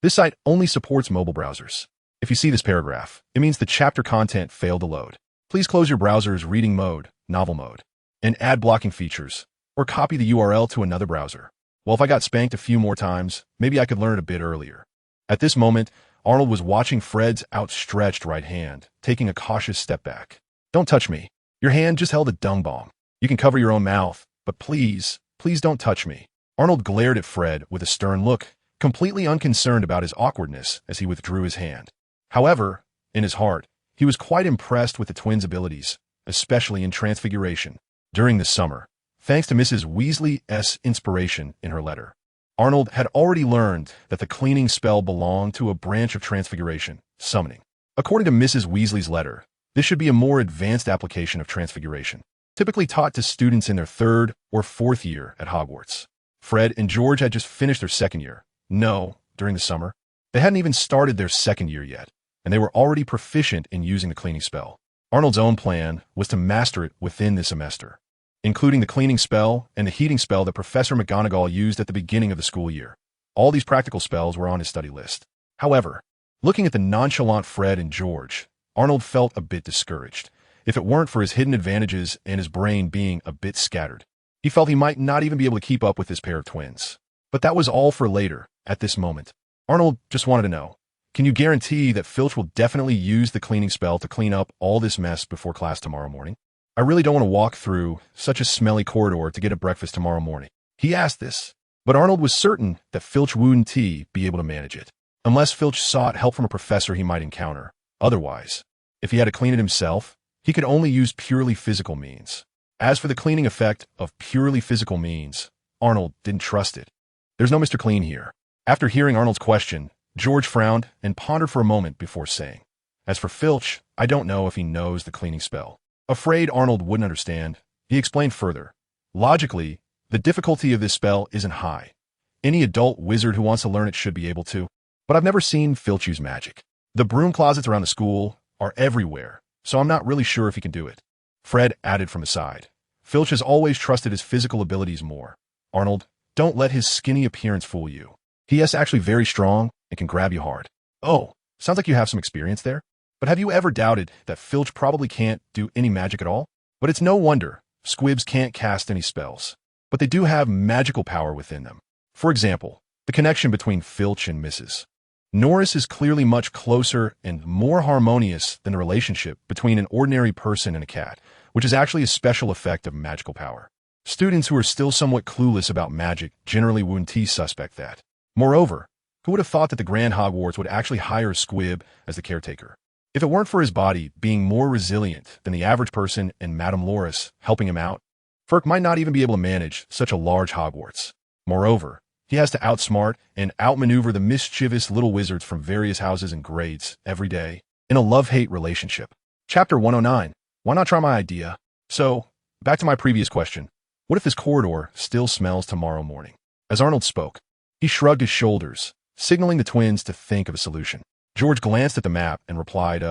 This site only supports mobile browsers. If you see this paragraph, it means the chapter content failed to load. Please close your browser's reading mode, novel mode, and ad blocking features, or copy the URL to another browser. Well, if I got spanked a few more times, maybe I could learn it a bit earlier. At this moment, Arnold was watching Fred's outstretched right hand, taking a cautious step back. "Don't touch me. Your hand just held a dung bomb. You can cover your own mouth, but please, please don't touch me." Arnold glared at Fred with a stern look, completely unconcerned about his awkwardness as he withdrew his hand. However, in his heart, he was quite impressed with the twins' abilities, especially in Transfiguration. During the summer, thanks to Mrs. Weasley's inspiration in her letter, Arnold had already learned that the cleaning spell belonged to a branch of Transfiguration, summoning. According to Mrs. Weasley's letter, this should be a more advanced application of Transfiguration, typically taught to students in their 3rd or 4th year at Hogwarts. Fred and George had just finished their 2nd year. No, during the summer. They hadn't even started their 2nd year yet, and they were already proficient in using the cleaning spell. Arnold's own plan was to master it within the semester, including the cleaning spell and the heating spell that Professor McGonagall used at the beginning of the school year. All these practical spells were on his study list. However, looking at the nonchalant Fred and George, Arnold felt a bit discouraged. If it weren't for his hidden advantages and his brain being a bit scattered, he felt he might not even be able to keep up with this pair of twins. But that was all for later, at this moment. Arnold just wanted to know, can you guarantee that Filch will definitely use the cleaning spell to clean up all this mess before class tomorrow morning? I really don't want to walk through such a smelly corridor to get a breakfast tomorrow morning. He asked this, but Arnold was certain that Filch wouldn't be able to manage it, unless Filch sought help from a professor he might encounter. Otherwise, if he had to clean it himself, he could only use purely physical means. As for the cleaning effect of purely physical means, Arnold didn't trust it. There's no Mr. Clean here. After hearing Arnold's question, George frowned and pondered for a moment before saying, "As for Filch, I don't know if he knows the cleaning spell." Afraid Arnold wouldn't understand, he explained further. "Logically, the difficulty of this spell isn't high. Any adult wizard who wants to learn it should be able to. But I've never seen Filch use magic. The broom closets around the school are everywhere, so I'm not really sure if he can do it." Fred added from his side, "Filch has always trusted his physical abilities more. Arnold, don't let his skinny appearance fool you. He is actually very strong and can grab you hard." "Oh, sounds like you have some experience there. But have you ever doubted that Filch probably can't do any magic at all? But it's no wonder squibs can't cast any spells. But they do have magical power within them. For example, the connection between Filch and Mrs. Norris is clearly much closer and more harmonious than the relationship between an ordinary person and a cat, which is actually a special effect of magical power. Students who are still somewhat clueless about magic generally wouldn't suspect that. Moreover, who would have thought that the Grand Hogwarts would actually hire a squib as the caretaker? If it weren't for his body being more resilient than the average person and Madame Loris helping him out, Ferk might not even be able to manage such a large Hogwarts. Moreover, he has to outsmart and outmaneuver the mischievous little wizards from various houses and grades every day in a love-hate relationship. Chapter 109. Why not try my idea? So, back to my previous question. What if this corridor still smells tomorrow morning? As Arnold spoke, he shrugged his shoulders, signaling the twins to think of a solution. George glanced at the map and replied,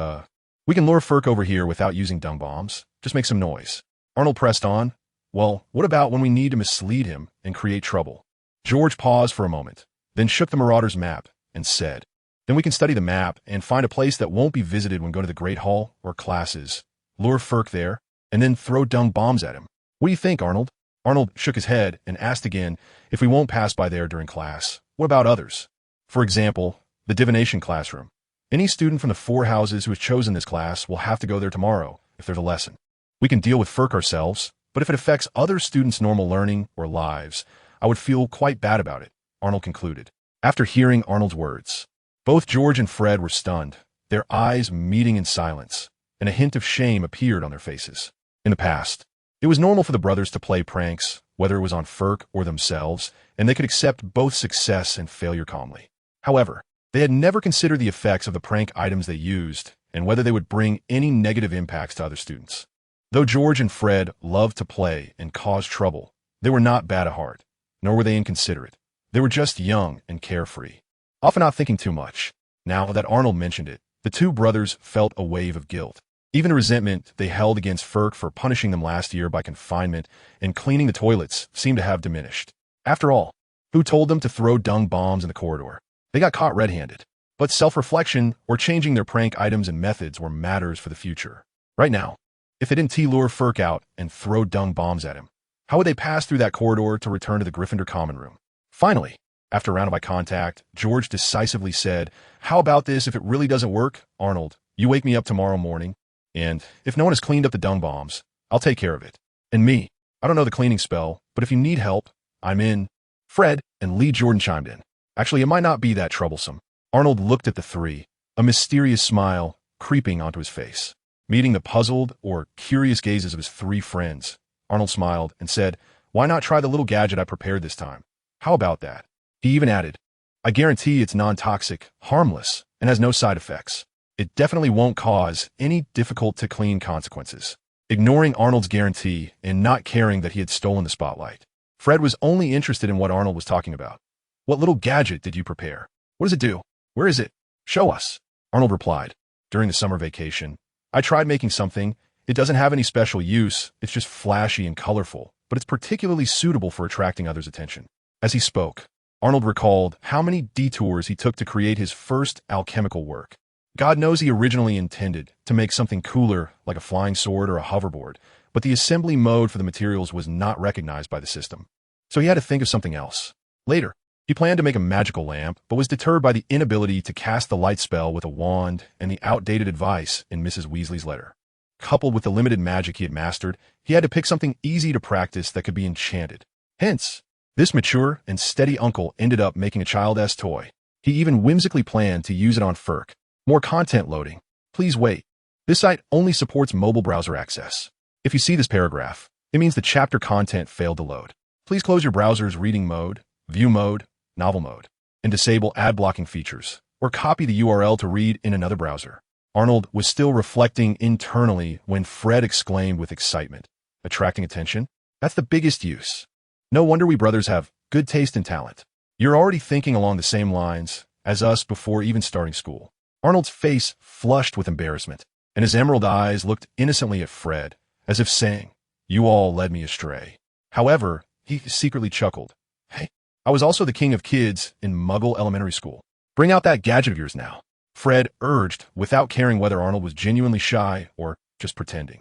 we can lure Ferk over here without using dung bombs. Just make some noise. Arnold pressed on. Well, what about when we need to mislead him and create trouble? George paused for a moment, then shook the Marauder's map and said, then we can study the map and find a place that won't be visited when going to the Great Hall or classes. Lure Ferk there, and then throw dung bombs at him. What do you think, Arnold? Arnold shook his head and asked again if we won't pass by there during class. What about others? For example, the divination classroom. Any student from the 4 houses who has chosen this class will have to go there tomorrow if there's a lesson. We can deal with Ferk ourselves, but if it affects other students' normal learning or lives, I would feel quite bad about it, Arnold concluded. After hearing Arnold's words, both George and Fred were stunned, their eyes meeting in silence, and a hint of shame appeared on their faces. In the past, it was normal for the brothers to play pranks, whether it was on Ferk or themselves, and they could accept both success and failure calmly. However, they had never considered the effects of the prank items they used and whether they would bring any negative impacts to other students. Though George and Fred loved to play and cause trouble, they were not bad at heart, nor were they inconsiderate. They were just young and carefree, often not thinking too much. Now that Arnold mentioned it, the 2 brothers felt a wave of guilt. Even the resentment they held against Ferk for punishing them last year by confinement and cleaning the toilets seemed to have diminished. After all, who told them to throw dung bombs in the corridor? They got caught red-handed. But self-reflection or changing their prank items and methods were matters for the future. Right now, if they didn't lure Ferk out and throw dung bombs at him, how would they pass through that corridor to return to the Gryffindor common room? Finally, after a round of eye contact, George decisively said, how about this if it really doesn't work? Arnold, you wake me up tomorrow morning, and if no one has cleaned up the dung bombs, I'll take care of it. And me, I don't know the cleaning spell, but if you need help, I'm in. Fred and Lee Jordan chimed in. Actually, it might not be that troublesome. Arnold looked at the 3, a mysterious smile creeping onto his face. Meeting the puzzled or curious gazes of his 3 friends, Arnold smiled and said, why not try the little gadget I prepared this time? How about that? He even added, I guarantee it's non-toxic, harmless, and has no side effects. It definitely won't cause any difficult-to-clean consequences. Ignoring Arnold's guarantee and not caring that he had stolen the spotlight, Fred was only interested in what Arnold was talking about. What little gadget did you prepare? What does it do? Where is it? Show us. Arnold replied. During the summer vacation, I tried making something. It doesn't have any special use. It's just flashy and colorful, but it's particularly suitable for attracting others' attention. As he spoke, Arnold recalled how many detours he took to create his first alchemical work. God knows he originally intended to make something cooler like a flying sword or a hoverboard, but the assembly mode for the materials was not recognized by the system. So he had to think of something else. Later, he planned to make a magical lamp, but was deterred by the inability to cast the light spell with a wand and the outdated advice in Mrs. Weasley's letter. Coupled with the limited magic he had mastered, he had to pick something easy to practice that could be enchanted. Hence, this mature and steady uncle ended up making a child-ass toy. He even whimsically planned to use it on Ferk. More content loading. Please wait. This site only supports mobile browser access. If you see this paragraph, it means the chapter content failed to load. Please close your browser's reading mode, view mode, novel mode, and disable ad blocking features, or copy the URL to read in another browser. Arnold was still reflecting internally when Fred exclaimed with excitement, attracting attention? That's the biggest use. No wonder we brothers have good taste and talent. You're already thinking along the same lines as us before even starting school. Arnold's face flushed with embarrassment, and his emerald eyes looked innocently at Fred, as if saying, you all led me astray. However, he secretly chuckled. Hey, I was also the king of kids in Muggle Elementary School. Bring out that gadget of yours now, Fred urged, without caring whether Arnold was genuinely shy or just pretending.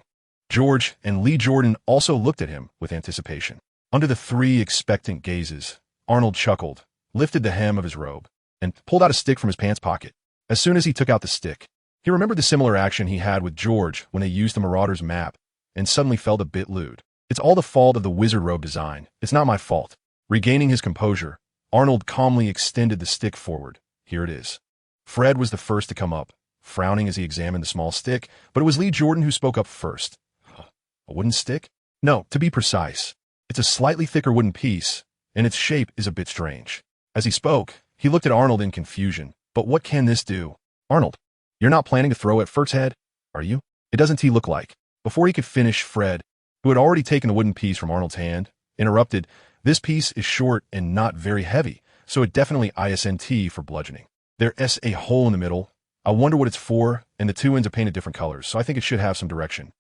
George and Lee Jordan also looked at him with anticipation. Under the 3 expectant gazes, Arnold chuckled, lifted the hem of his robe, and pulled out a stick from his pants pocket. As soon as he took out the stick, he remembered the similar action he had with George when they used the Marauder's map, and suddenly felt a bit lewd. It's all the fault of the wizard robe design. It's not my fault. Regaining his composure, Arnold calmly extended the stick forward. Here it is. Fred was the first to come up, frowning as he examined the small stick, but it was Lee Jordan who spoke up first. A wooden stick? No, to be precise. It's a slightly thicker wooden piece, and its shape is a bit strange. As he spoke, he looked at Arnold in confusion. But what can this do? Arnold, you're not planning to throw at Ferk's head, are you? It doesn't look like. Before he could finish, Fred, who had already taken the wooden piece from Arnold's hand, interrupted, this piece is short and not very heavy, so it definitely ISNT for bludgeoning. There's a hole in the middle. I wonder what it's for, and the two ends are painted different colors, so I think it should have some direction.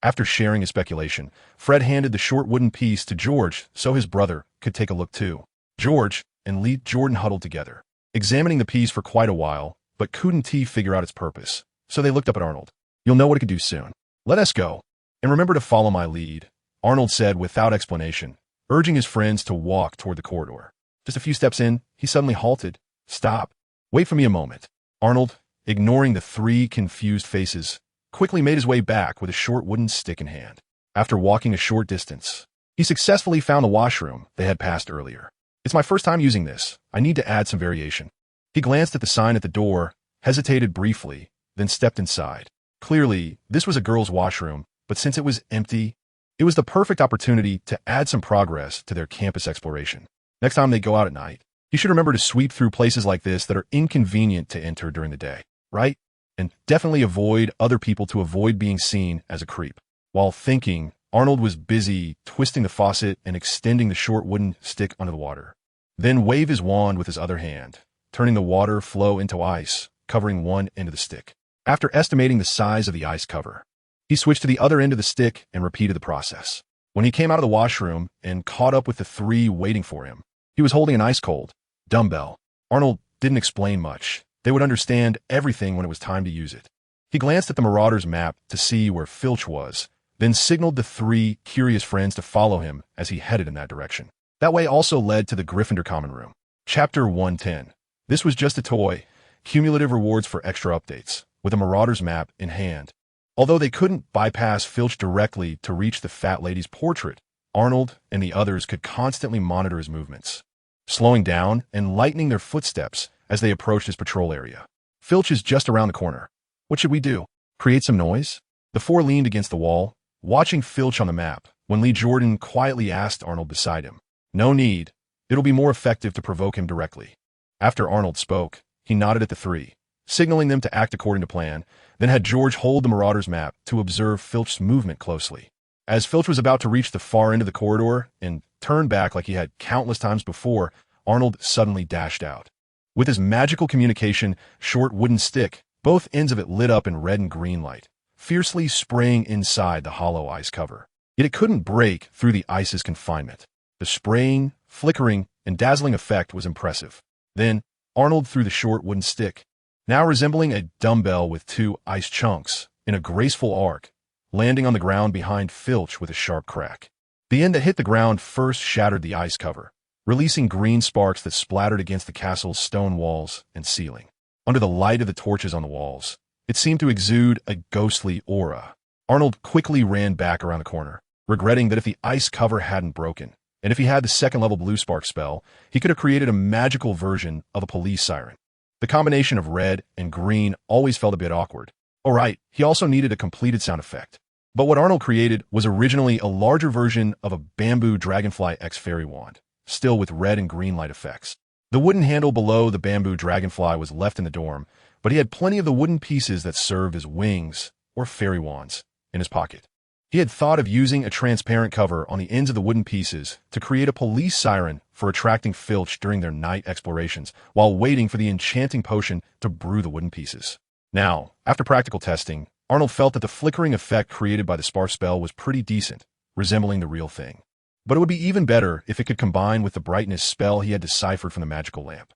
After sharing his speculation, Fred handed the short wooden piece to George so his brother could take a look too. George and Lee Jordan huddled together, examining the piece for quite a while, but couldn't figure out its purpose, so they looked up at Arnold. You'll know what it could do soon. Let us go. And remember to follow my lead, Arnold said without explanation, urging his friends to walk toward the corridor. Just a few steps in, he suddenly halted. Stop. Wait for me a moment. Arnold, ignoring the three confused faces, quickly made his way back with a short wooden stick in hand. After walking a short distance, he successfully found the washroom they had passed earlier. It's my first time using this. I need to add some variation. He glanced at the sign at the door, hesitated briefly, then stepped inside. Clearly, this was a girl's washroom, but since it was empty, it was the perfect opportunity to add some progress to their campus exploration. Next time they go out at night, you should remember to sweep through places like this that are inconvenient to enter during the day, right? And definitely avoid other people to avoid being seen as a creep. While thinking, Arnold was busy twisting the faucet and extending the short wooden stick under the water. Then wave his wand with his other hand, turning the water flow into ice, covering one end of the stick. After estimating the size of the ice cover, he switched to the other end of the stick and repeated the process. When he came out of the washroom and caught up with the three waiting for him, he was holding an ice-cold dumbbell. Arnold didn't explain much. They would understand everything when it was time to use it. He glanced at the Marauder's map to see where Filch was, then signaled the three curious friends to follow him as he headed in that direction. That way also led to the Gryffindor Common Room. Chapter 110. This was just a toy. Cumulative rewards for extra updates, with a Marauder's map in hand. Although they couldn't bypass Filch directly to reach the fat lady's portrait, Arnold and the others could constantly monitor his movements, slowing down and lightening their footsteps as they approached his patrol area. Filch is just around the corner. What should we do? Create some noise? The four leaned against the wall, watching Filch on the map, when Lee Jordan quietly asked Arnold beside him. No need. It'll be more effective to provoke him directly. After Arnold spoke, he nodded at the three, signaling them to act according to plan, then had George hold the Marauder's map to observe Filch's movement closely. As Filch was about to reach the far end of the corridor and turn back like he had countless times before, Arnold suddenly dashed out. With his magical communication short wooden stick, both ends of it lit up in red and green light, fiercely spraying inside the hollow ice cover. Yet it couldn't break through the ice's confinement. The spraying, flickering, and dazzling effect was impressive. Then, Arnold threw the short wooden stick, now resembling a dumbbell with two ice chunks, in a graceful arc, landing on the ground behind Filch with a sharp crack. The end that hit the ground first shattered the ice cover, releasing green sparks that splattered against the castle's stone walls and ceiling. Under the light of the torches on the walls, it seemed to exude a ghostly aura. Arnold quickly ran back around the corner, regretting that if the ice cover hadn't broken, and if he had the second-level blue spark spell, he could have created a magical version of a police siren. The combination of red and green always felt a bit awkward. Oh right, he also needed a completed sound effect. But what Arnold created was originally a larger version of a bamboo dragonfly X fairy wand, still with red and green light effects. The wooden handle below the bamboo dragonfly was left in the dorm, but he had plenty of the wooden pieces that served as wings, or fairy wands, in his pocket. He had thought of using a transparent cover on the ends of the wooden pieces to create a police siren for attracting Filch during their night explorations while waiting for the enchanting potion to brew the wooden pieces. Now, after practical testing, Arnold felt that the flickering effect created by the spark spell was pretty decent, resembling the real thing. But it would be even better if it could combine with the brightness spell he had deciphered from the magical lamp.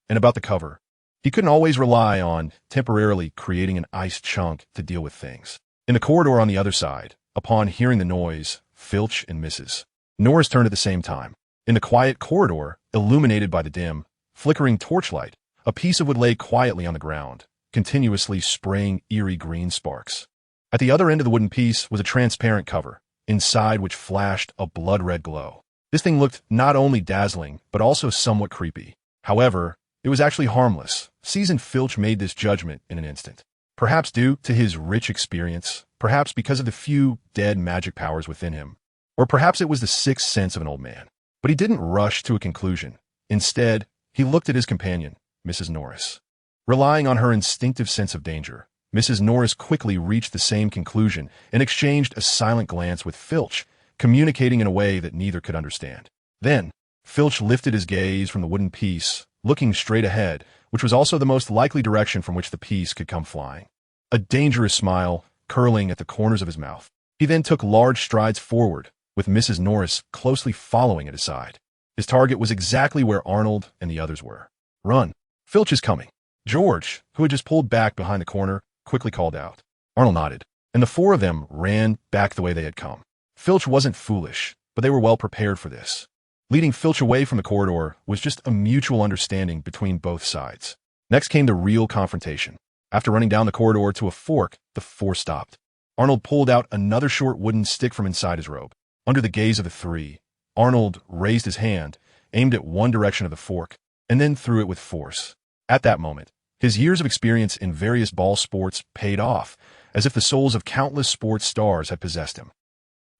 And about the cover. He couldn't always rely on temporarily creating an ice chunk to deal with things. In the corridor on the other side, upon hearing the noise, Filch and Mrs. Norris turned at the same time. In the quiet corridor, illuminated by the dim, flickering torchlight, a piece of wood lay quietly on the ground, continuously spraying eerie green sparks. At the other end of the wooden piece was a transparent cover, inside which flashed a blood-red glow. This thing looked not only dazzling, but also somewhat creepy. However, it was actually harmless. Seasoned Filch made this judgment in an instant. Perhaps due to his rich experience, perhaps because of the few dead magic powers within him, or perhaps it was the sixth sense of an old man. But he didn't rush to a conclusion. Instead, he looked at his companion, Mrs. Norris. Relying on her instinctive sense of danger, Mrs. Norris quickly reached the same conclusion and exchanged a silent glance with Filch, communicating in a way that neither could understand. Then, Filch lifted his gaze from the wooden piece, looking straight ahead, which was also the most likely direction from which the piece could come flying. A dangerous smile curling at the corners of his mouth. He then took large strides forward, with Mrs. Norris closely following at his side. His target was exactly where Arnold and the others were. "Run! Filch is coming!" George, who had just pulled back behind the corner, quickly called out. Arnold nodded, and the four of them ran back the way they had come. Filch wasn't foolish, but they were well prepared for this. Leading Filch away from the corridor was just a mutual understanding between both sides. Next came the real confrontation. After running down the corridor to a fork, the four stopped. Arnold pulled out another short wooden stick from inside his robe. Under the gaze of the three, Arnold raised his hand, aimed at one direction of the fork, and then threw it with force. At that moment, his years of experience in various ball sports paid off, as if the souls of countless sports stars had possessed him.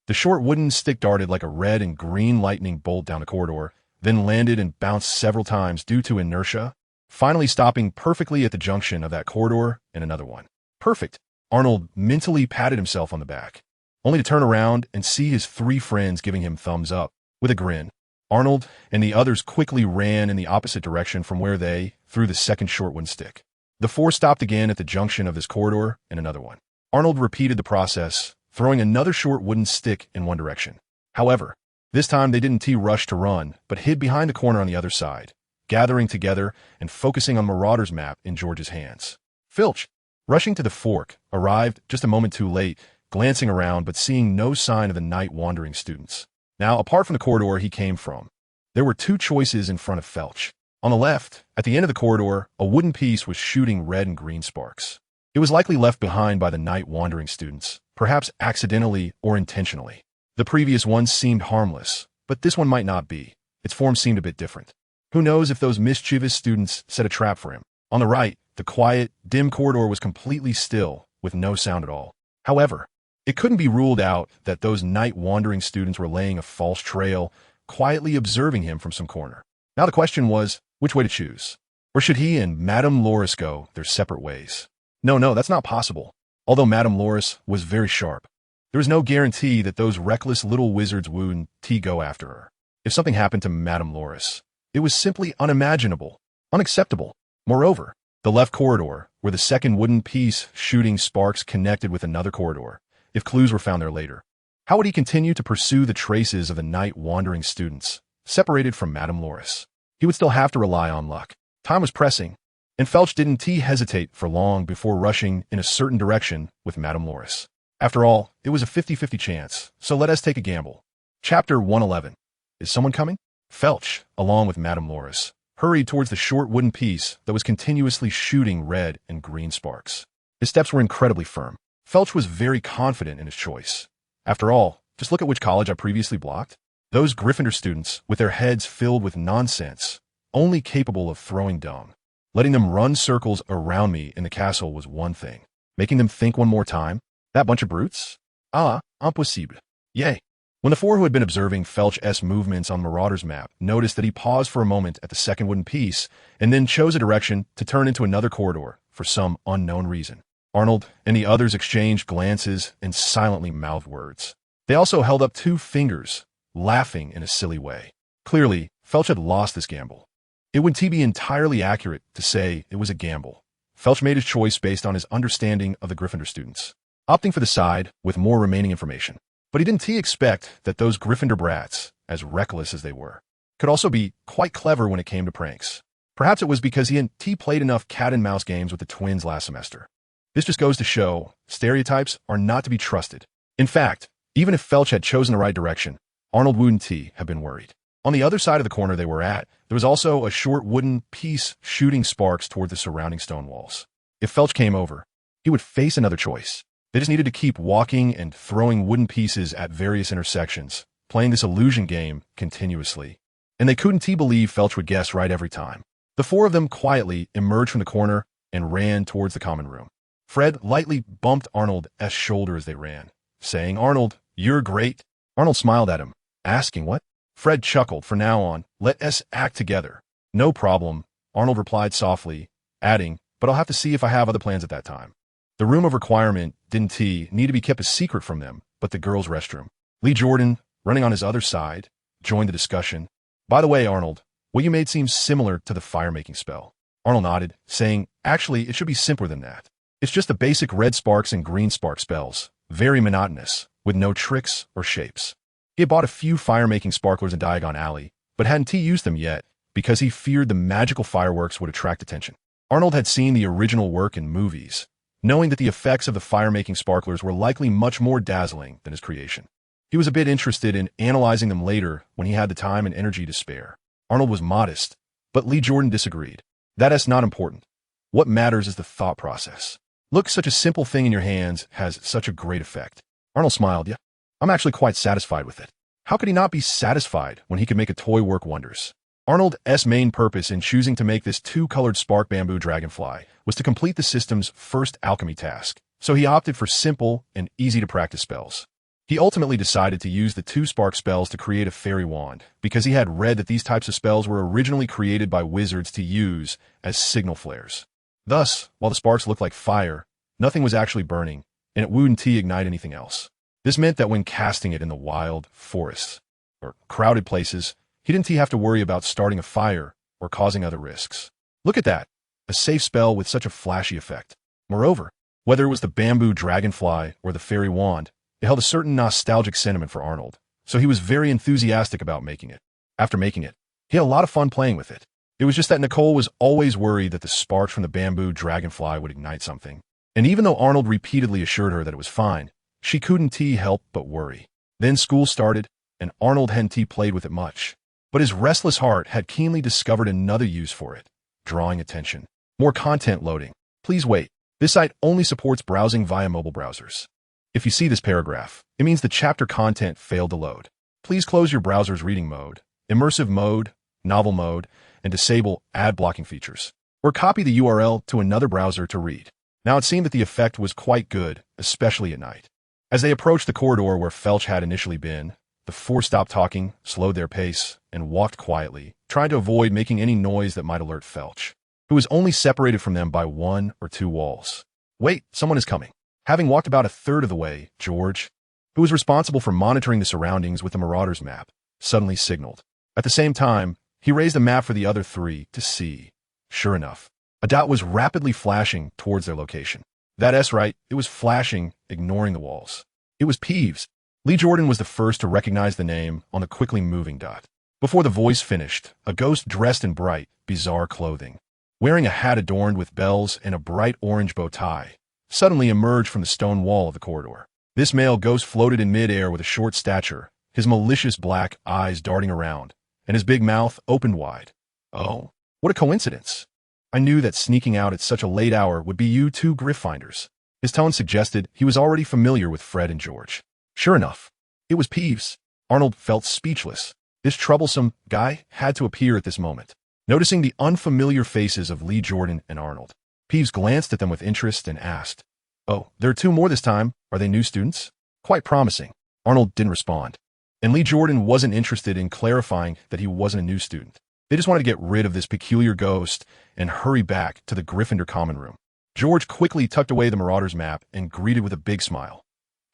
The short wooden stick darted like a red and green lightning bolt down the corridor, then landed and bounced several times due to inertia, finally stopping perfectly at the junction of that corridor and another one. Perfect! Arnold mentally patted himself on the back, only to turn around and see his three friends giving him thumbs up. With a grin, Arnold and the others quickly ran in the opposite direction from where they threw the second short wooden stick. The four stopped again at the junction of this corridor and another one. Arnold repeated the process, throwing another short wooden stick in one direction. However, this time they didn't rush to run, but hid behind the corner on the other side, gathering together and focusing on Marauder's map in George's hands. Filch, rushing to the fork, arrived just a moment too late, glancing around but seeing no sign of the night-wandering students. Now, apart from the corridor he came from, there were two choices in front of Filch. On the left, at the end of the corridor, a wooden piece was shooting red and green sparks. It was likely left behind by the night-wandering students, perhaps accidentally or intentionally. The previous one seemed harmless, but this one might not be. Its form seemed a bit different. Who knows if those mischievous students set a trap for him? On the right, the quiet, dim corridor was completely still, with no sound at all. However, it couldn't be ruled out that those night-wandering students were laying a false trail, quietly observing him from some corner. Now the question was, which way to choose? Or should he and Madame Loris go their separate ways? No, that's not possible. Although Madame Loris was very sharp, there was no guarantee that those reckless little wizards wouldn't go after her. If something happened to Madame Loris, it was simply unimaginable, unacceptable. Moreover, the left corridor, where the second wooden piece shooting sparks connected with another corridor, if clues were found there later. How would he continue to pursue the traces of the night-wandering students, separated from Madame Loris? He would still have to rely on luck. Time was pressing, and Filch didn't hesitate for long before rushing in a certain direction with Madame Loris. After all, it was a 50-50 chance, so let us take a gamble. Chapter 111. Is someone coming? Filch, along with Madame Loris, hurried towards the short wooden piece that was continuously shooting red and green sparks. His steps were incredibly firm. Filch was very confident in his choice. After all, just look at which college I previously blocked. Those Gryffindor students, with their heads filled with nonsense, only capable of throwing dung. Letting them run circles around me in the castle was one thing. Making them think one more time? That bunch of brutes? Impossible. Yay. When the four who had been observing Filch's movements on Marauder's map noticed that he paused for a moment at the second wooden piece and then chose a direction to turn into another corridor for some unknown reason, Arnold and the others exchanged glances and silently mouthed words. They also held up two fingers, laughing in a silly way. Clearly, Filch had lost this gamble. It would be entirely accurate to say it was a gamble. Filch made his choice based on his understanding of the Gryffindor students, opting for the side with more remaining information. But he didn't expect that those Gryffindor brats, as reckless as they were, could also be quite clever when it came to pranks. Perhaps it was because he and played enough cat-and-mouse games with the twins last semester. This just goes to show stereotypes are not to be trusted. In fact, even if Filch had chosen the right direction, Arnold wouldn't have been worried. On the other side of the corner they were at, there was also a short wooden piece shooting sparks toward the surrounding stone walls. If Filch came over, he would face another choice. They just needed to keep walking and throwing wooden pieces at various intersections, playing this illusion game continuously. And they couldn't believe Filch would guess right every time. The four of them quietly emerged from the corner and ran towards the common room. Fred lightly bumped Arnold's shoulder as they ran, saying, "Arnold, you're great." Arnold smiled at him, asking what? Fred chuckled. "From now on, let us act together." "No problem," Arnold replied softly, adding, "but I'll have to see if I have other plans at that time." The room of requirement didn't need to be kept a secret from them, but the girls' restroom. Lee Jordan, running on his other side, joined the discussion. "By the way, Arnold, what you made seems similar to the fire-making spell." Arnold nodded, saying, "Actually, it should be simpler than that. It's just the basic red sparks and green spark spells, very monotonous, with no tricks or shapes." He had bought a few fire-making sparklers in Diagon Alley, but hadn't used them yet because he feared the magical fireworks would attract attention. Arnold had seen the original work in movies, knowing that the effects of the fire-making sparklers were likely much more dazzling than his creation. He was a bit interested in analyzing them later when he had the time and energy to spare. Arnold was modest, but Lee Jordan disagreed. That's not important. What matters is the thought process. Look, such a simple thing in your hands has such a great effect. Arnold smiled. "Yeah, I'm actually quite satisfied with it." How could he not be satisfied when he could make a toy work wonders? Arnold's main purpose in choosing to make this two-colored spark bamboo dragonfly was to complete the system's first alchemy task, so he opted for simple and easy-to-practice spells. He ultimately decided to use the two spark spells to create a fairy wand, because he had read that these types of spells were originally created by wizards to use as signal flares. Thus, while the sparks looked like fire, nothing was actually burning, and it wouldn't ignite anything else. This meant that when casting it in the wild forests or crowded places, he didn't have to worry about starting a fire or causing other risks. Look at that, a safe spell with such a flashy effect. Moreover, whether it was the bamboo dragonfly or the fairy wand, it held a certain nostalgic sentiment for Arnold, so he was very enthusiastic about making it. After making it, he had a lot of fun playing with it. It was just that Nicole was always worried that the sparks from the bamboo dragonfly would ignite something. And even though Arnold repeatedly assured her that it was fine, she couldn't help but worry. Then school started, and Arnold hadn't played with it much. But his restless heart had keenly discovered another use for it, drawing attention. More content loading. Please wait. This site only supports browsing via mobile browsers. If you see this paragraph, it means the chapter content failed to load. Please close your browser's reading mode, immersive mode, novel mode, and disable ad blocking features. Or copy the URL to another browser to read. Now it seemed that the effect was quite good, especially at night. As they approached the corridor where Felch had initially been, the four stopped talking, slowed their pace, and walked quietly, trying to avoid making any noise that might alert Felch, who was only separated from them by 1 or 2 walls. "Wait, someone is coming." Having walked about a third of the way, George, who was responsible for monitoring the surroundings with the Marauder's map, suddenly signaled. At the same time, he raised the map for the other 3 to see. Sure enough, a dot was rapidly flashing towards their location. That's right, it was flashing, ignoring the walls. It was Peeves. Lee Jordan was the first to recognize the name on the quickly moving dot. Before the voice finished, a ghost dressed in bright, bizarre clothing, wearing a hat adorned with bells and a bright orange bow tie, suddenly emerged from the stone wall of the corridor. This male ghost floated in mid-air with a short stature, his malicious black eyes darting around, and his big mouth opened wide. "Oh, what a coincidence. I knew that sneaking out at such a late hour would be you two Griffinders." His tone suggested he was already familiar with Fred and George. Sure enough, it was Peeves. Arnold felt speechless. This troublesome guy had to appear at this moment. Noticing the unfamiliar faces of Lee Jordan and Arnold, Peeves glanced at them with interest and asked, "Oh, there are 2 more this time. Are they new students?" "Quite promising." Arnold didn't respond, and Lee Jordan wasn't interested in clarifying that he wasn't a new student. They just wanted to get rid of this peculiar ghost and hurry back to the Gryffindor common room. George quickly tucked away the Marauder's map and greeted with a big smile.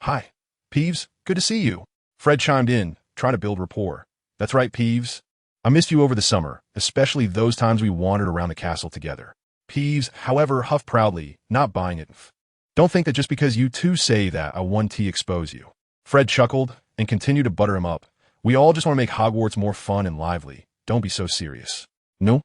"Hi, Peeves, good to see you." Fred chimed in, trying to build rapport. "That's right, Peeves. I missed you over the summer, especially those times we wandered around the castle together." Peeves, however, huffed proudly, not buying it. "Don't think that just because you two say that I want to expose you." Fred chuckled and continued to butter him up. "We all just want to make Hogwarts more fun and lively. Don't be so serious." No.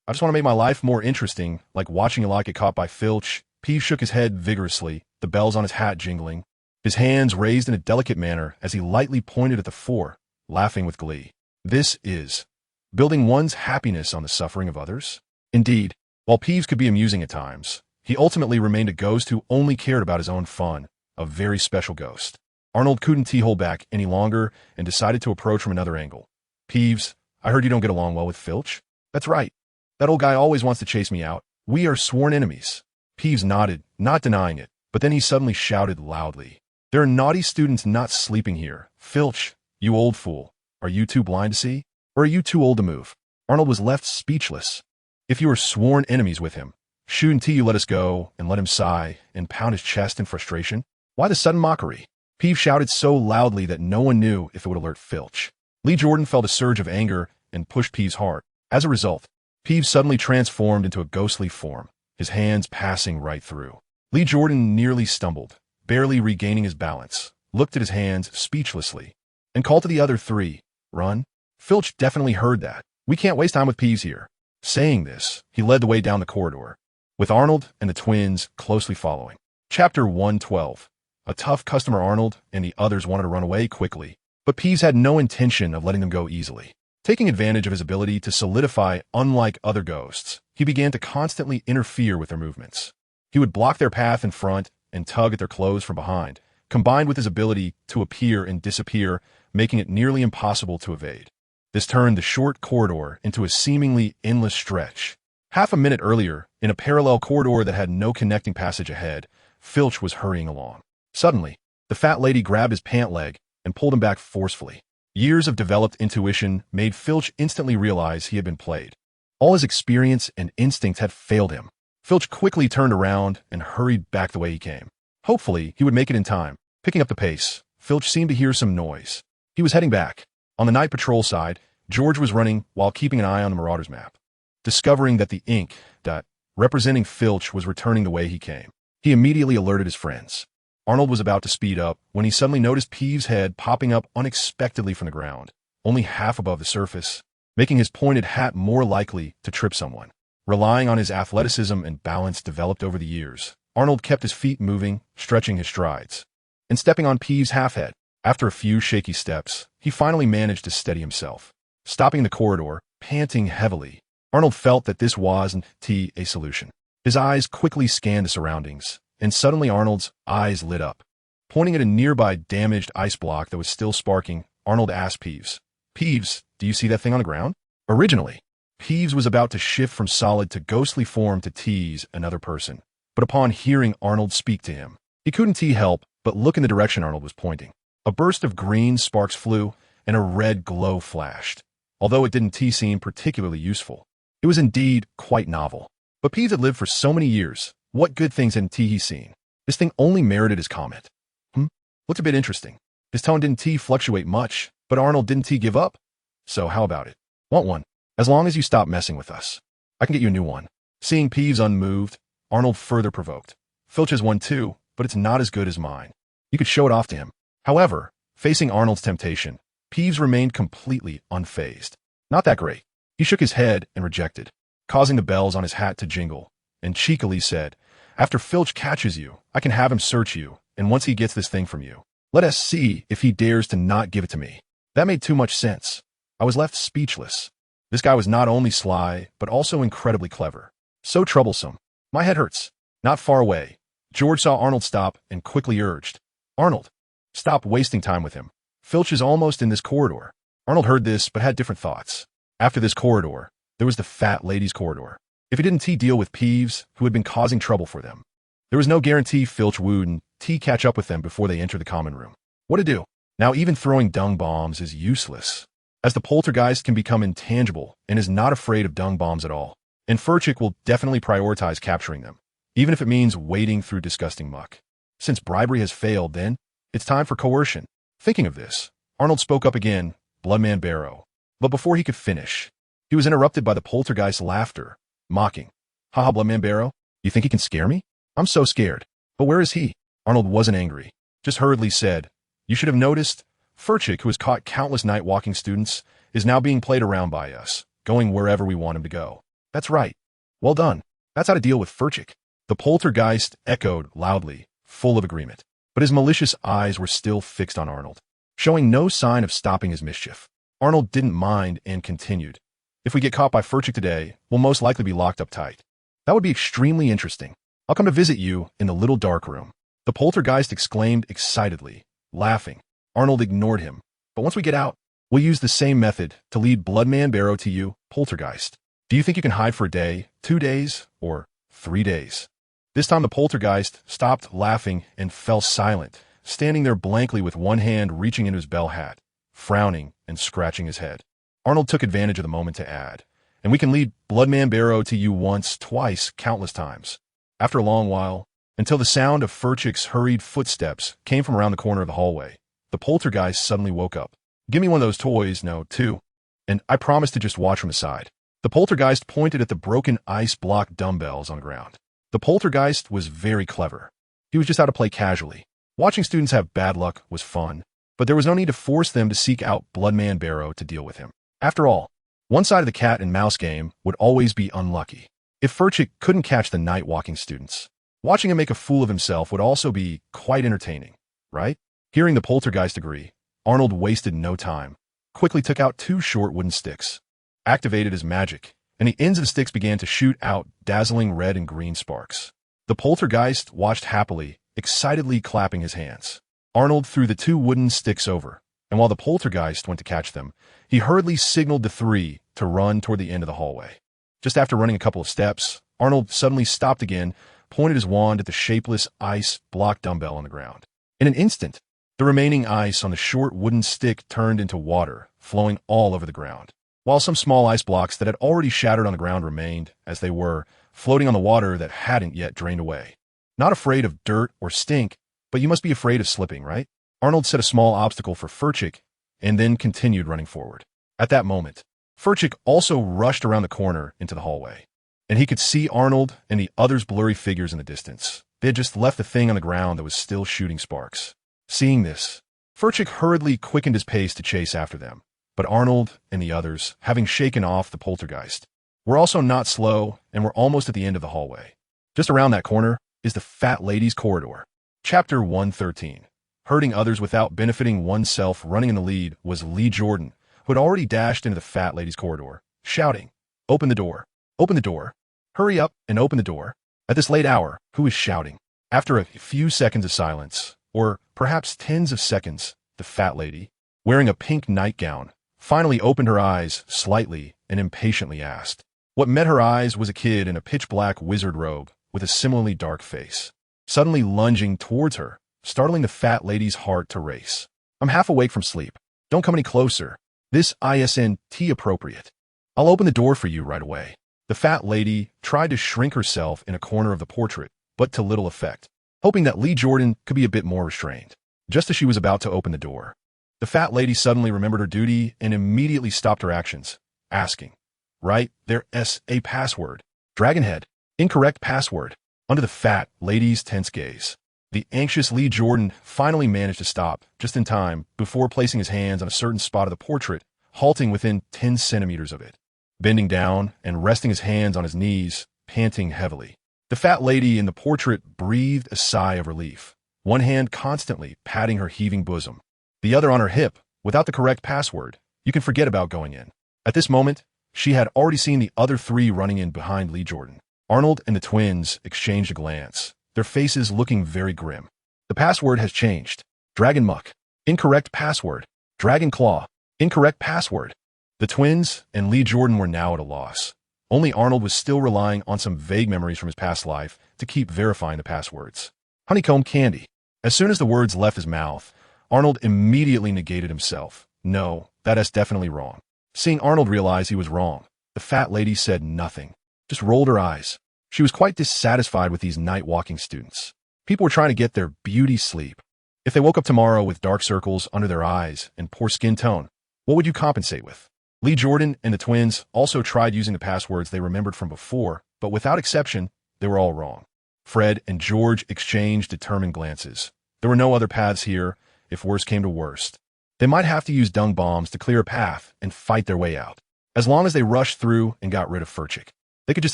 I just want to make my life more interesting, like watching a lot get caught by Filch." Peeves shook his head vigorously, the bells on his hat jingling, his hands raised in a delicate manner as he lightly pointed at the 4, laughing with glee. "This is building one's happiness on the suffering of others?" Indeed, while Peeves could be amusing at times, he ultimately remained a ghost who only cared about his own fun, a very special ghost. Arnold couldn't hold back any longer and decided to approach from another angle. "Peeves, I heard you don't get along well with Filch." "That's right. That old guy always wants to chase me out. We are sworn enemies." Peeves nodded, not denying it, but then he suddenly shouted loudly, "There are naughty students not sleeping here. Filch, you old fool. Are you too blind to see? Or are you too old to move?" Arnold was left speechless. If you were sworn enemies with him, shouldn't you let us go and let him sigh and pound his chest in frustration? Why the sudden mockery? Peeves shouted so loudly that no one knew if it would alert Filch. Lee Jordan felt a surge of anger and pushed Peeves hard. As a result, Peeves suddenly transformed into a ghostly form, his hands passing right through. Lee Jordan nearly stumbled, barely regaining his balance, looked at his hands speechlessly, and called to the other three, "Run." Filch definitely heard that. "We can't waste time with Peeves here." Saying this, he led the way down the corridor, with Arnold and the twins closely following. Chapter 112. A tough customer. Arnold and the others wanted to run away quickly, but Peeves had no intention of letting them go easily. Taking advantage of his ability to solidify unlike other ghosts, he began to constantly interfere with their movements. He would block their path in front and tug at their clothes from behind, combined with his ability to appear and disappear, making it nearly impossible to evade. This turned the short corridor into a seemingly endless stretch. Half a minute earlier, in a parallel corridor that had no connecting passage ahead, Filch was hurrying along. Suddenly, the fat lady grabbed his pant leg and pulled him back forcefully. Years of developed intuition made Filch instantly realize he had been played. All his experience and instinct had failed him. Filch quickly turned around and hurried back the way he came. Hopefully, he would make it in time. Picking up the pace, Filch seemed to hear some noise. He was heading back. On the night patrol side, George was running while keeping an eye on the Marauders map. Discovering that the ink dot representing Filch was returning the way he came, he immediately alerted his friends. Arnold was about to speed up when he suddenly noticed Peeves' head popping up unexpectedly from the ground, only half above the surface, making his pointed hat more likely to trip someone. Relying on his athleticism and balance developed over the years, Arnold kept his feet moving, stretching his strides, and stepping on Peeves' half-head. After a few shaky steps, he finally managed to steady himself. Stopping in the corridor, panting heavily, Arnold felt that this wasn't a solution. His eyes quickly scanned the surroundings, and suddenly Arnold's eyes lit up. Pointing at a nearby damaged ice block that was still sparking, Arnold asked Peeves, "Peeves, do you see that thing on the ground?" Originally, Peeves was about to shift from solid to ghostly form to tease another person, but upon hearing Arnold speak to him, he couldn't help but look in the direction Arnold was pointing. A burst of green sparks flew, and a red glow flashed. Although it didn't seem particularly useful, it was indeed quite novel. But Peeves had lived for so many years. What good things hadn't he seen? This thing only merited his comment. Looked a bit interesting. His tone didn't fluctuate much, but Arnold didn't give up. "So how about it? Want one? As long as you stop messing with us. I can get you a new one." Seeing Peeves unmoved, Arnold further provoked. "Filch has one too, but it's not as good as mine. You could show it off to him." However, facing Arnold's temptation, Peeves remained completely unfazed. "Not that great." He shook his head and rejected, causing the bells on his hat to jingle, and cheekily said, "After Filch catches you, I can have him search you, and once he gets this thing from you, let us see if he dares to not give it to me." That made too much sense. I was left speechless. This guy was not only sly, but also incredibly clever. So troublesome. My head hurts. Not far away, George saw Arnold stop and quickly urged, "Arnold, stop wasting time with him. Filch is almost in this corridor." Arnold heard this, but had different thoughts. After this corridor, there was the fat lady's corridor. If he didn't deal with Peeves, who had been causing trouble for them, there was no guarantee Filch wouldn't catch up with them before they entered the common room. What to do? Now even throwing dung bombs is useless, as the poltergeist can become intangible and is not afraid of dung bombs at all. And Furchik will definitely prioritize capturing them, even if it means wading through disgusting muck. Since bribery has failed, then, it's time for coercion. Thinking of this, Arnold spoke up again, "Bloodman Barrow." But before he could finish, he was interrupted by the poltergeist's laughter, mocking. "Haha, Bloodman Barrow, you think he can scare me? I'm so scared. But where is he?" Arnold wasn't angry, just hurriedly said, "You should have noticed. Furchik, who has caught countless night-walking students, is now being played around by us, going wherever we want him to go." "That's right. Well done. That's how to deal with Furchik." The poltergeist echoed loudly, full of agreement. But his malicious eyes were still fixed on Arnold, showing no sign of stopping his mischief. Arnold didn't mind and continued, "If we get caught by Furchik today, we'll most likely be locked up tight. That would be extremely interesting. I'll come to visit you in the little dark room." The poltergeist exclaimed excitedly, laughing. Arnold ignored him. "But once we get out, we'll use the same method to lead Bloodman Barrow to you, poltergeist. Do you think you can hide for a day, 2 days, or 3 days?" This time the poltergeist stopped laughing and fell silent, standing there blankly with one hand reaching into his bell hat, frowning and scratching his head. Arnold took advantage of the moment to add, "And we can lead Bloodman Barrow to you once, twice, countless times." After a long while, until the sound of Furchik's hurried footsteps came from around the corner of the hallway, the poltergeist suddenly woke up. "Give me one of those toys, no, 2. And I promise to just watch from the side." The poltergeist pointed at the broken ice block dumbbells on the ground. The poltergeist was very clever. He was just out to play casually. Watching students have bad luck was fun, but there was no need to force them to seek out Bloodman Barrow to deal with him. After all, one side of the cat and mouse game would always be unlucky. If Furchik couldn't catch the night-walking students, watching him make a fool of himself would also be quite entertaining, right? Hearing the poltergeist agree, Arnold wasted no time, quickly took out 2 short wooden sticks, activated his magic, and the ends of the sticks began to shoot out dazzling red and green sparks. The poltergeist watched happily, excitedly clapping his hands. Arnold threw the 2 wooden sticks over, and while the poltergeist went to catch them, he hurriedly signaled the 3 to run toward the end of the hallway. Just after running a couple of steps, Arnold suddenly stopped again, pointed his wand at the shapeless ice block dumbbell on the ground. In an instant, the remaining ice on the short wooden stick turned into water, flowing all over the ground, while some small ice blocks that had already shattered on the ground remained, as they were, floating on the water that hadn't yet drained away. Not afraid of dirt or stink, but you must be afraid of slipping, right? Arnold set a small obstacle for Furchik, and then continued running forward. At that moment, Furchik also rushed around the corner into the hallway, and he could see Arnold and the others' blurry figures in the distance. They had just left the thing on the ground that was still shooting sparks. Seeing this, Furchik hurriedly quickened his pace to chase after them, but Arnold and the others, having shaken off the poltergeist, were also not slow and were almost at the end of the hallway. Just around that corner is the Fat Lady's Corridor. Chapter 113. Hurting others without benefiting oneself. Running in the lead was Lee Jordan, who had already dashed into the Fat Lady's Corridor, shouting, "Open the door! Open the door! Hurry up and open the door!" At this late hour, who is shouting? After a few seconds of silence, or perhaps tens of seconds, the Fat Lady, wearing a pink nightgown, finally opened her eyes slightly and impatiently asked. What met her eyes was a kid in a pitch-black wizard robe with a similarly dark face, suddenly lunging towards her, startling the Fat Lady's heart to race. "I'm half awake from sleep. Don't come any closer. This isn't appropriate. I'll open the door for you right away." The Fat Lady tried to shrink herself in a corner of the portrait, but to little effect, hoping that Lee Jordan could be a bit more restrained. Just as she was about to open the door, the Fat Lady suddenly remembered her duty and immediately stopped her actions, asking, "Right, there's a password. Dragonhead. Incorrect password." Under the Fat Lady's tense gaze, the anxious Lee Jordan finally managed to stop just in time before placing his hands on a certain spot of the portrait, halting within 10 centimeters of it. Bending down and resting his hands on his knees, panting heavily, the Fat Lady in the portrait breathed a sigh of relief, one hand constantly patting her heaving bosom, the other on her hip. Without the correct password, you can forget about going in. At this moment, she had already seen the other 3 running in behind Lee Jordan. Arnold and the twins exchanged a glance, their faces looking very grim. "The password has changed. Dragon Muck. Incorrect password. Dragon Claw. Incorrect password." The twins and Lee Jordan were now at a loss. Only Arnold was still relying on some vague memories from his past life to keep verifying the passwords. "Honeycomb candy." As soon as the words left his mouth, Arnold immediately negated himself. "No, that is definitely wrong." Seeing Arnold realize he was wrong, the Fat Lady said nothing, just rolled her eyes. She was quite dissatisfied with these night-walking students. People were trying to get their beauty sleep. If they woke up tomorrow with dark circles under their eyes and poor skin tone, what would you compensate with? Lee Jordan and the twins also tried using the passwords they remembered from before, but without exception, they were all wrong. Fred and George exchanged determined glances. There were no other paths here, if worse came to worst. They might have to use dung bombs to clear a path and fight their way out. As long as they rushed through and got rid of Furchik, they could just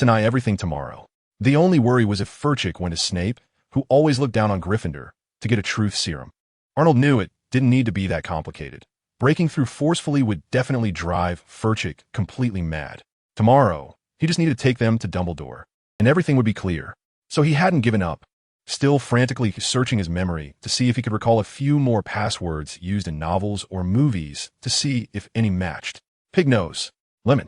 deny everything tomorrow. The only worry was if Furchik went as Snape, who always looked down on Gryffindor, to get a truth serum. Arnold knew it didn't need to be that complicated. Breaking through forcefully would definitely drive Furchik completely mad. Tomorrow, he just needed to take them to Dumbledore, and everything would be clear. So he hadn't given up, still frantically searching his memory to see if he could recall a few more passwords used in novels or movies to see if any matched. Pig nose. Lemon.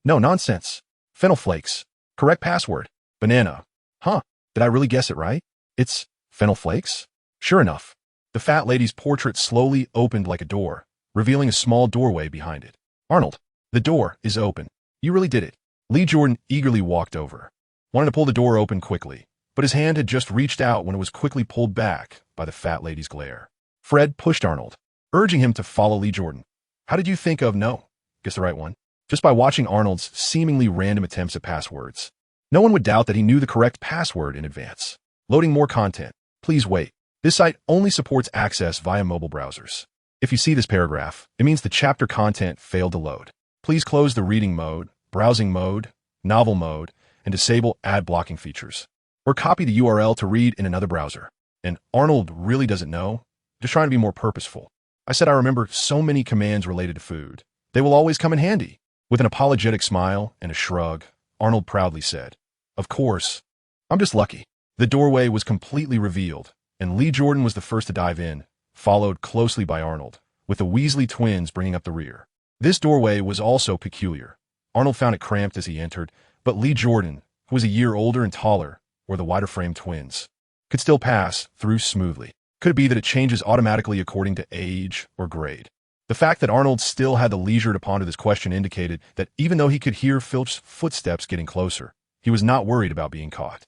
No nonsense. Fennel flakes. Correct password. Banana. Huh, did I really guess it right? It's fennel flakes? Sure enough, the Fat Lady's portrait slowly opened like a door, revealing a small doorway behind it. "Arnold, the door is open. You really did it." Lee Jordan eagerly walked over, wanted to pull the door open quickly, but his hand had just reached out when it was quickly pulled back by the Fat Lady's glare. Fred pushed Arnold, urging him to follow Lee Jordan. "How did you think of no? Guess the right one. just by watching Arnold's seemingly random attempts at passwords. No one would doubt that he knew the correct password in advance. Loading more content. Please wait. This site only supports access via mobile browsers. If you see this paragraph, it means the chapter content failed to load. Please close the reading mode, browsing mode, novel mode, and disable ad blocking features. Or copy the URL to read in another browser. And Arnold really doesn't know, just trying to be more purposeful. I said I remember so many commands related to food. They will always come in handy. With an apologetic smile and a shrug, Arnold proudly said, "Of course. I'm just lucky." The doorway was completely revealed, and Lee Jordan was the first to dive in, followed closely by Arnold, with the Weasley twins bringing up the rear. This doorway was also peculiar. Arnold found it cramped as he entered, but Lee Jordan, who was a year older and taller, or the wider-frame twins, could still pass through smoothly. Could it be that it changes automatically according to age or grade? The fact that Arnold still had the leisure to ponder this question indicated that even though he could hear Filch's footsteps getting closer, he was not worried about being caught.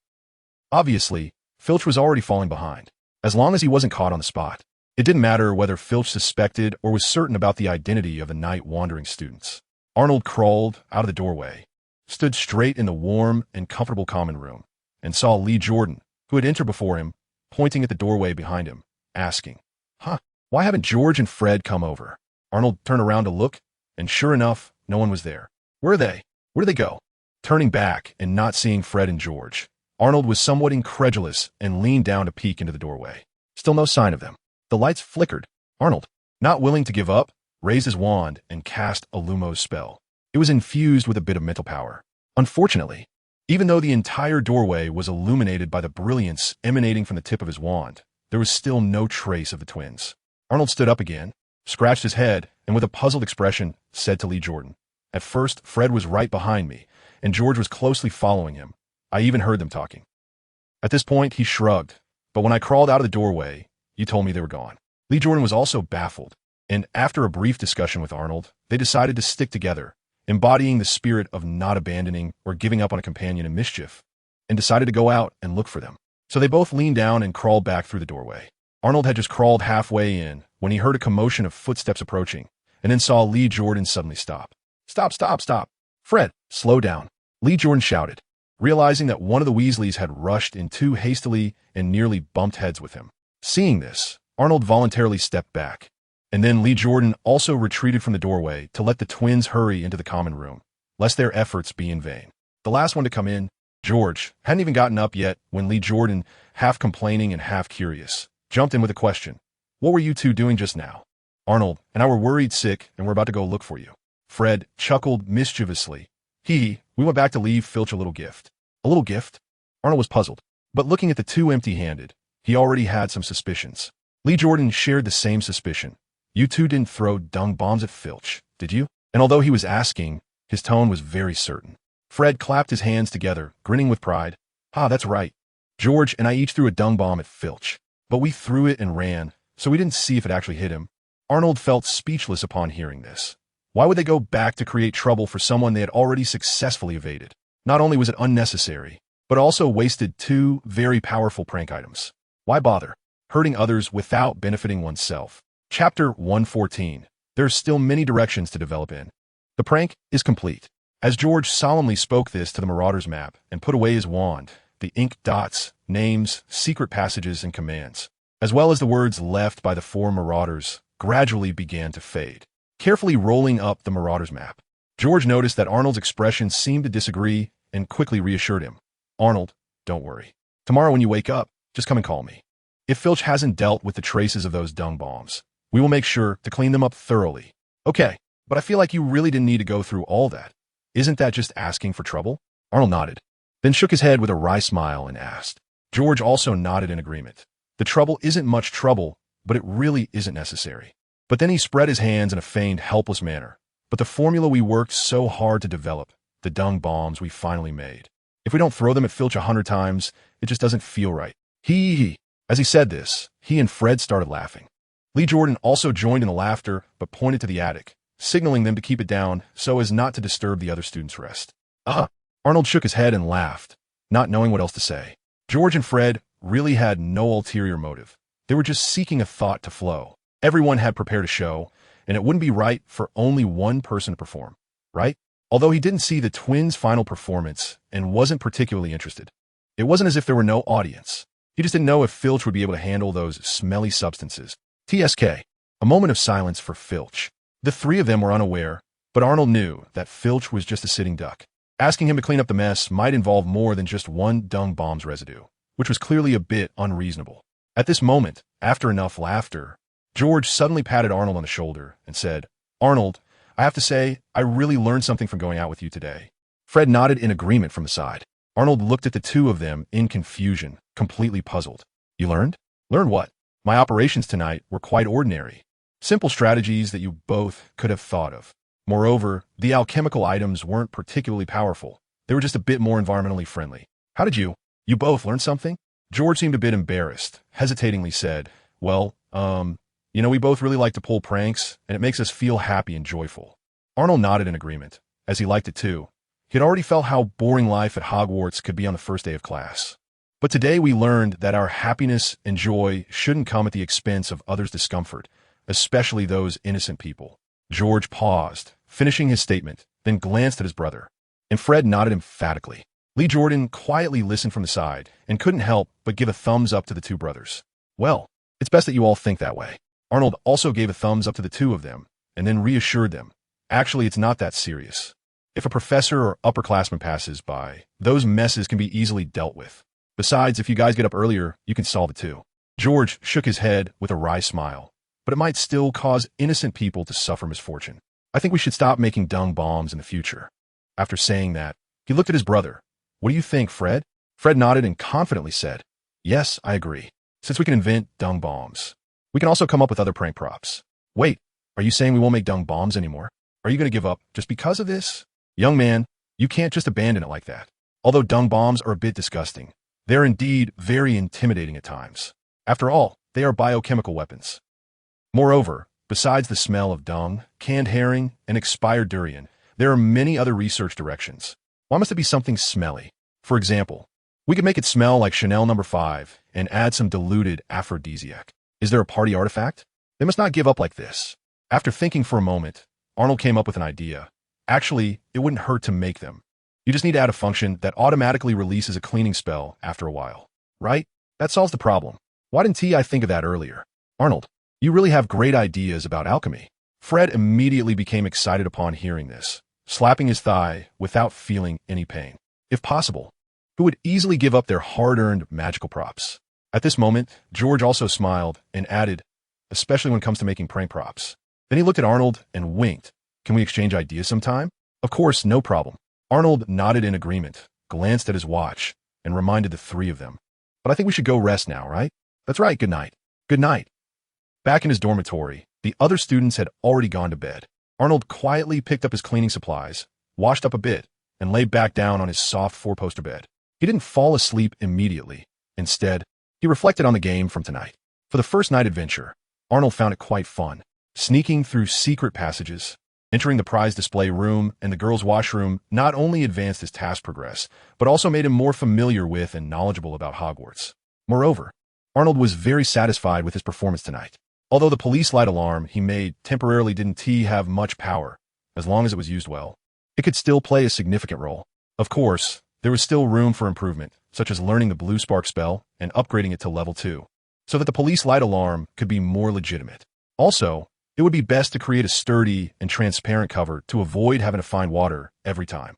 Obviously, Filch was already falling behind. As long as he wasn't caught on the spot, it didn't matter whether Filch suspected or was certain about the identity of the night-wandering students. Arnold crawled out of the doorway, stood straight in the warm and comfortable common room, and saw Lee Jordan, who had entered before him, pointing at the doorway behind him, asking, why haven't George and Fred come over?" Arnold turned around to look, and sure enough, no one was there. Where are they? Where did they go? Turning back and not seeing Fred and George, Arnold was somewhat incredulous and leaned down to peek into the doorway. Still no sign of them. The lights flickered. Arnold, not willing to give up, raised his wand and cast a Lumos spell. It was infused with a bit of mental power. Unfortunately, even though the entire doorway was illuminated by the brilliance emanating from the tip of his wand, there was still no trace of the twins. Arnold stood up again, scratched his head, and with a puzzled expression, said to Lee Jordan, "At first, Fred was right behind me, and George was closely following him. I even heard them talking." At this point, he shrugged, "But when I crawled out of the doorway, you told me they were gone." Lee Jordan was also baffled, and after a brief discussion with Arnold, they decided to stick together, embodying the spirit of not abandoning or giving up on a companion in mischief, and decided to go out and look for them. So they both leaned down and crawled back through the doorway. Arnold had just crawled halfway in when he heard a commotion of footsteps approaching, and then saw Lee Jordan suddenly stop. "Stop, stop, stop. Fred, slow down." Lee Jordan shouted, realizing that one of the Weasleys had rushed in too hastily and nearly bumped heads with him. Seeing this, Arnold voluntarily stepped back, and then Lee Jordan also retreated from the doorway to let the twins hurry into the common room, lest their efforts be in vain. The last one to come in, George, hadn't even gotten up yet when Lee Jordan, half complaining and half curious, jumped in with a question. "What were you two doing just now?" "Arnold and I were worried sick and we're about to go look for you." Fred chuckled mischievously. We went back to leave Filch a little gift." "A little gift?" Arnold was puzzled, but looking at the two empty-handed, he already had some suspicions. Lee Jordan shared the same suspicion. "You two didn't throw dung bombs at Filch, did you?" And although he was asking, his tone was very certain. Fred clapped his hands together, grinning with pride. That's right. George and I each threw a dung bomb at Filch, but we threw it and ran, so we didn't see if it actually hit him." Arnold felt speechless upon hearing this. Why would they go back to create trouble for someone they had already successfully evaded? Not only was it unnecessary, but also wasted two very powerful prank items. Why bother hurting others without benefiting oneself? Chapter 114. There are still many directions to develop in. The prank is complete. As George solemnly spoke this to the Marauder's map and put away his wand, the ink dots, names, secret passages, and commands, as well as the words left by the four Marauders, gradually began to fade. Carefully rolling up the Marauder's map, George noticed that Arnold's expression seemed to disagree and quickly reassured him. "Arnold, don't worry. Tomorrow when you wake up, just come and call me. If Filch hasn't dealt with the traces of those dung bombs, we will make sure to clean them up thoroughly." "Okay, but I feel like you really didn't need to go through all that. Isn't that just asking for trouble?" Arnold nodded, then shook his head with a wry smile and asked. George also nodded in agreement. The trouble isn't much trouble, but it really isn't necessary. But then he spread his hands in a feigned, helpless manner. "But the formula we worked so hard to develop, the dung bombs we finally made. If we don't throw them at Filch 100 times, it just doesn't feel right." As he said this, he and Fred started laughing. Lee Jordan also joined in the laughter, but pointed to the attic, signaling them to keep it down so as not to disturb the other students' rest. Arnold shook his head and laughed, not knowing what else to say. George and Fred really had no ulterior motive. They were just seeking a thought to flow. Everyone had prepared a show, and it wouldn't be right for only one person to perform, right? Although he didn't see the twins' final performance and wasn't particularly interested. It wasn't as if there were no audience. He just didn't know if Filch would be able to handle those smelly substances. TSK. A moment of silence for Filch. The three of them were unaware, but Arnold knew that Filch was just a sitting duck. Asking him to clean up the mess might involve more than just one dung bomb's residue, which was clearly a bit unreasonable. At this moment, after enough laughter, George suddenly patted Arnold on the shoulder and said, "Arnold, I have to say, I really learned something from going out with you today." Fred nodded in agreement from the side. Arnold looked at the two of them in confusion, completely puzzled. "You learned?" "Learned what?" "My operations tonight were quite ordinary. Simple strategies that you both could have thought of. Moreover, the alchemical items weren't particularly powerful. They were just a bit more environmentally friendly." "How did you both learn something?" George seemed a bit embarrassed, hesitatingly said, "Well, we both really like to pull pranks, and it makes us feel happy and joyful." Arnold nodded in agreement, as he liked it too. He had already felt how boring life at Hogwarts could be on the first day of class. But today we learned that our happiness and joy shouldn't come at the expense of others' discomfort, especially those innocent people. George paused, finishing his statement, then glanced at his brother. And Fred nodded emphatically. Lee Jordan quietly listened from the side and couldn't help but give a thumbs up to the two brothers. "Well, it's best that you all think that way." Arnold also gave a thumbs up to the two of them and then reassured them. "Actually, it's not that serious. If a professor or upperclassman passes by, those messes can be easily dealt with. Besides, if you guys get up earlier, you can solve it too." George shook his head with a wry smile. "But it might still cause innocent people to suffer misfortune. I think we should stop making dung bombs in the future." After saying that, he looked at his brother. "What do you think, Fred?" Fred nodded and confidently said, "Yes, I agree. Since we can invent dung bombs, we can also come up with other prank props." "Wait, are you saying we won't make dung bombs anymore? Are you going to give up just because of this?" "Young man, you can't just abandon it like that. Although dung bombs are a bit disgusting, they're indeed very intimidating at times. After all, they are biochemical weapons. Moreover, besides the smell of dung, canned herring, and expired durian, there are many other research directions. Why must it be something smelly? For example, we could make it smell like Chanel No. 5 and add some diluted aphrodisiac. Is there a party artifact? They must not give up like this." After thinking for a moment, Arnold came up with an idea. Actually, it wouldn't hurt to make them. You just need to add a function that automatically releases a cleaning spell after a while. Right? That solves the problem. Why didn't I think of that earlier? Arnold, you really have great ideas about alchemy. Fred immediately became excited upon hearing this, slapping his thigh without feeling any pain. If possible, who would easily give up their hard-earned magical props? At this moment, George also smiled and added, "Especially when it comes to making prank props." Then he looked at Arnold and winked. "Can we exchange ideas sometime?" "Of course, no problem." Arnold nodded in agreement, glanced at his watch, and reminded the three of them. "But I think we should go rest now, right?" "That's right, good night." "Good night." Back in his dormitory, the other students had already gone to bed. Arnold quietly picked up his cleaning supplies, washed up a bit, and lay back down on his soft four-poster bed. He didn't fall asleep immediately. Instead, he reflected on the game from tonight. For the first night adventure, Arnold found it quite fun. Sneaking through secret passages, entering the prize display room and the girls' washroom not only advanced his task progress, but also made him more familiar with and knowledgeable about Hogwarts. Moreover, Arnold was very satisfied with his performance tonight. Although the police light alarm he made temporarily didn't have much power, as long as it was used well, it could still play a significant role. Of course, there was still room for improvement, such as learning the blue spark spell and upgrading it to level 2, so that the police light alarm could be more legitimate. Also, it would be best to create a sturdy and transparent cover to avoid having to find water every time.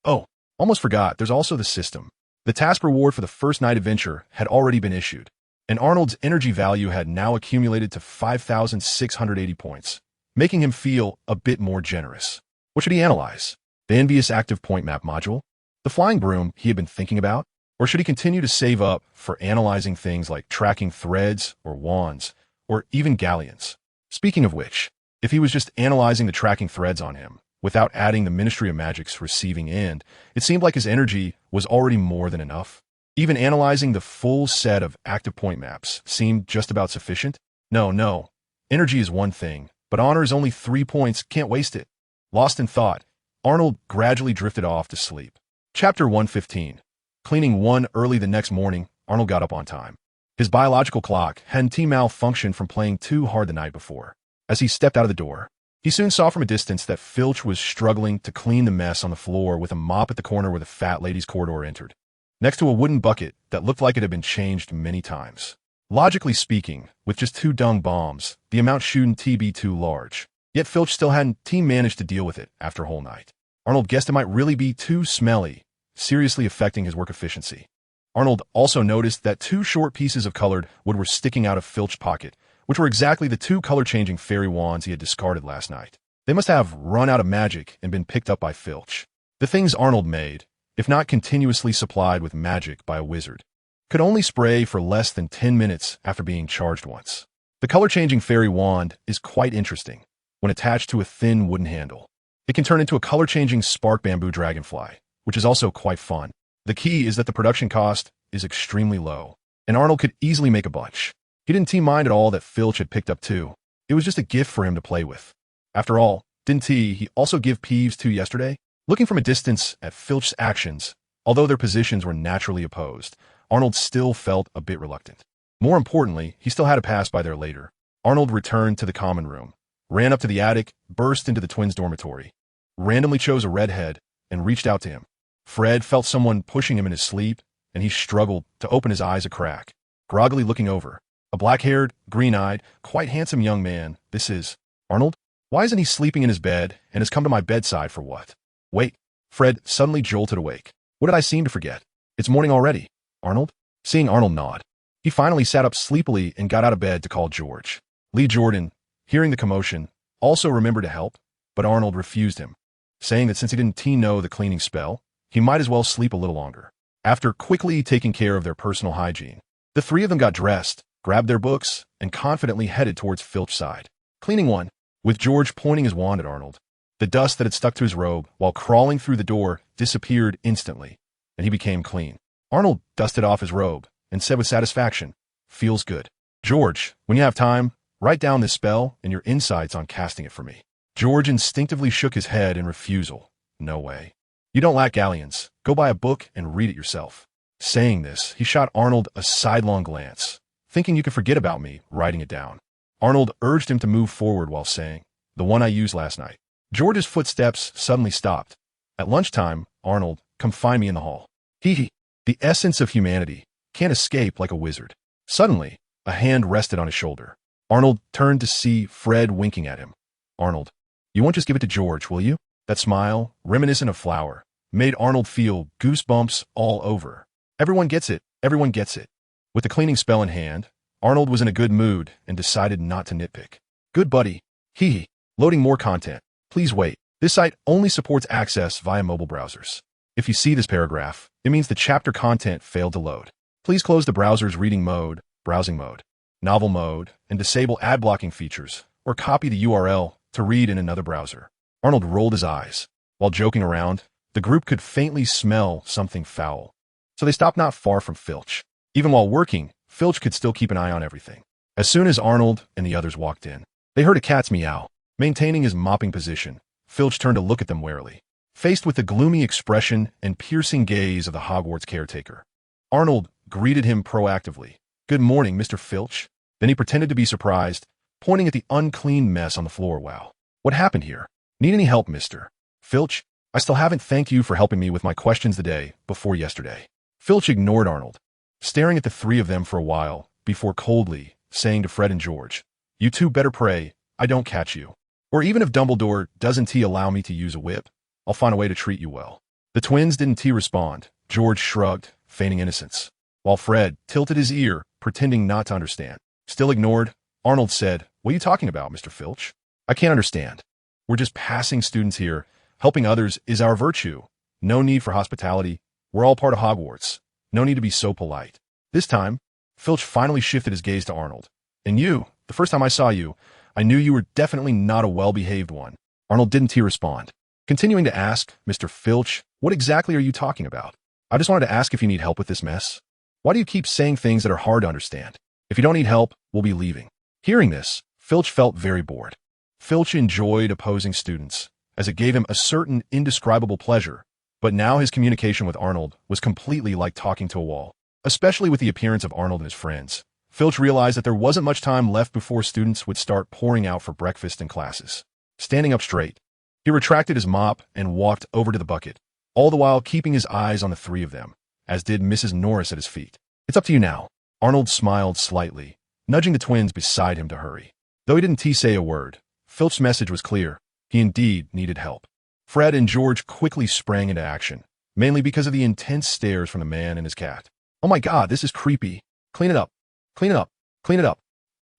Oh, almost forgot, there's also the system. The task reward for the first night adventure had already been issued, and Arnold's energy value had now accumulated to 5,680 points, making him feel a bit more generous. What should he analyze? The envious active point map module? The flying broom he had been thinking about? Or should he continue to save up for analyzing things like tracking threads or wands, or even galleons? Speaking of which, if he was just analyzing the tracking threads on him, without adding the Ministry of Magic's receiving end, it seemed like his energy was already more than enough. Even analyzing the full set of active point maps seemed just about sufficient. No. Energy is one thing, but honor is only 3 points, can't waste it. Lost in thought, Arnold gradually drifted off to sleep. Chapter 115. Cleaning 1 early the next morning, Arnold got up on time. His biological clock hadn't malfunctioned from playing too hard the night before. As he stepped out of the door, He soon saw from a distance that Filch was struggling to clean the mess on the floor with a mop at the corner where the fat lady's corridor entered, next to a wooden bucket that looked like it had been changed many times. Logically speaking, with just 2 dung bombs, the amount shouldn't be too large. Yet Filch still hadn't managed to deal with it after a whole night. Arnold guessed it might really be too smelly, seriously affecting his work efficiency. Arnold also noticed that 2 short pieces of colored wood were sticking out of Filch's pocket, which were exactly the 2 color-changing fairy wands he had discarded last night. They must have run out of magic and been picked up by Filch. The things Arnold made, if not continuously supplied with magic by a wizard, could only spray for less than 10 minutes after being charged once. The color-changing fairy wand is quite interesting when attached to a thin wooden handle. It can turn into a color-changing spark bamboo dragonfly, which is also quite fun. The key is that the production cost is extremely low, and Arnold could easily make a bunch. He didn't mind at all that Filch had picked up 2. It was just a gift for him to play with. After all, didn't he also give Peeves 2 yesterday? Looking from a distance at Filch's actions, although their positions were naturally opposed, Arnold still felt a bit reluctant. More importantly, he still had to pass by there later. Arnold returned to the common room, ran up to the attic, burst into the twins' dormitory, randomly chose a redhead, and reached out to him. Fred felt someone pushing him in his sleep, and he struggled to open his eyes a crack, groggily looking over. A black-haired, green-eyed, quite handsome young man. This is Arnold? Why isn't he sleeping in his bed and has come to my bedside for what? Wait. Fred suddenly jolted awake. What did I seem to forget? It's morning already. Arnold? Seeing Arnold nod, he finally sat up sleepily and got out of bed to call George. Lee Jordan, hearing the commotion, also remembered to help, but Arnold refused him, saying that since he didn't know the cleaning spell, he might as well sleep a little longer. After quickly taking care of their personal hygiene, the 3 of them got dressed, grabbed their books, and confidently headed towards Filch's side. Cleaning 1, with George pointing his wand at Arnold. The dust that had stuck to his robe while crawling through the door disappeared instantly, and he became clean. Arnold dusted off his robe and said with satisfaction, "Feels good. George, when you have time, write down this spell and your insights on casting it for me." George instinctively shook his head in refusal. "No way. You don't lack galleons. Go buy a book and read it yourself." Saying this, he shot Arnold a sidelong glance, thinking you could forget about me, writing it down. Arnold urged him to move forward while saying, "The one I used last night." George's footsteps suddenly stopped. At lunchtime, Arnold, come find me in the hall. Hee. The essence of humanity can't escape like a wizard. Suddenly, a hand rested on his shoulder. Arnold turned to see Fred winking at him. Arnold, you won't just give it to George, will you? That smile, reminiscent of flour, made Arnold feel goosebumps all over. Everyone gets it. Everyone gets it. With the cleaning spell in hand, Arnold was in a good mood and decided not to nitpick. Good buddy. Hee. Loading more content. Please wait. This site only supports access via mobile browsers. If you see this paragraph, it means the chapter content failed to load. Please close the browser's reading mode, browsing mode, novel mode, and disable ad blocking features, or copy the URL to read in another browser. Arnold rolled his eyes. While joking around, the group could faintly smell something foul. So they stopped not far from Filch. Even while working, Filch could still keep an eye on everything. As soon as Arnold and the others walked in, they heard a cat's meow. Maintaining his mopping position, Filch turned to look at them warily, faced with the gloomy expression and piercing gaze of the Hogwarts caretaker. Arnold greeted him proactively. Good morning, Mr. Filch. Then he pretended to be surprised, pointing at the unclean mess on the floor. Wow. What happened here? Need any help, Mr. Filch? I still haven't thanked you for helping me with my questions the day before yesterday. Filch ignored Arnold, staring at the 3 of them for a while, before coldly saying to Fred and George, "You two better pray I don't catch you. Or even if Dumbledore doesn't allow me to use a whip, I'll find a way to treat you well." The twins didn't respond. George shrugged, feigning innocence, while Fred tilted his ear, pretending not to understand. Still ignored, Arnold said, "What are you talking about, Mr. Filch? I can't understand. We're just passing students here. Helping others is our virtue. No need for hospitality. We're all part of Hogwarts. No need to be so polite." This time, Filch finally shifted his gaze to Arnold. "And you, the first time I saw you, I knew you were definitely not a well-behaved one." Arnold didn't respond. Continuing to ask, "Mr. Filch, what exactly are you talking about? I just wanted to ask if you need help with this mess. Why do you keep saying things that are hard to understand? If you don't need help, we'll be leaving." Hearing this, Filch felt very bored. Filch enjoyed opposing students, as it gave him a certain indescribable pleasure, but now his communication with Arnold was completely like talking to a wall. Especially with the appearance of Arnold and his friends, Filch realized that there wasn't much time left before students would start pouring out for breakfast and classes. Standing up straight, he retracted his mop and walked over to the bucket, all the while keeping his eyes on the three of them, as did Mrs. Norris at his feet. "It's up to you now." Arnold smiled slightly, nudging the twins beside him to hurry. Though he didn't say a word, Filch's message was clear. He indeed needed help. Fred and George quickly sprang into action, mainly because of the intense stares from the man and his cat. "Oh my God, this is creepy. Clean it up. Clean it up. Clean it up."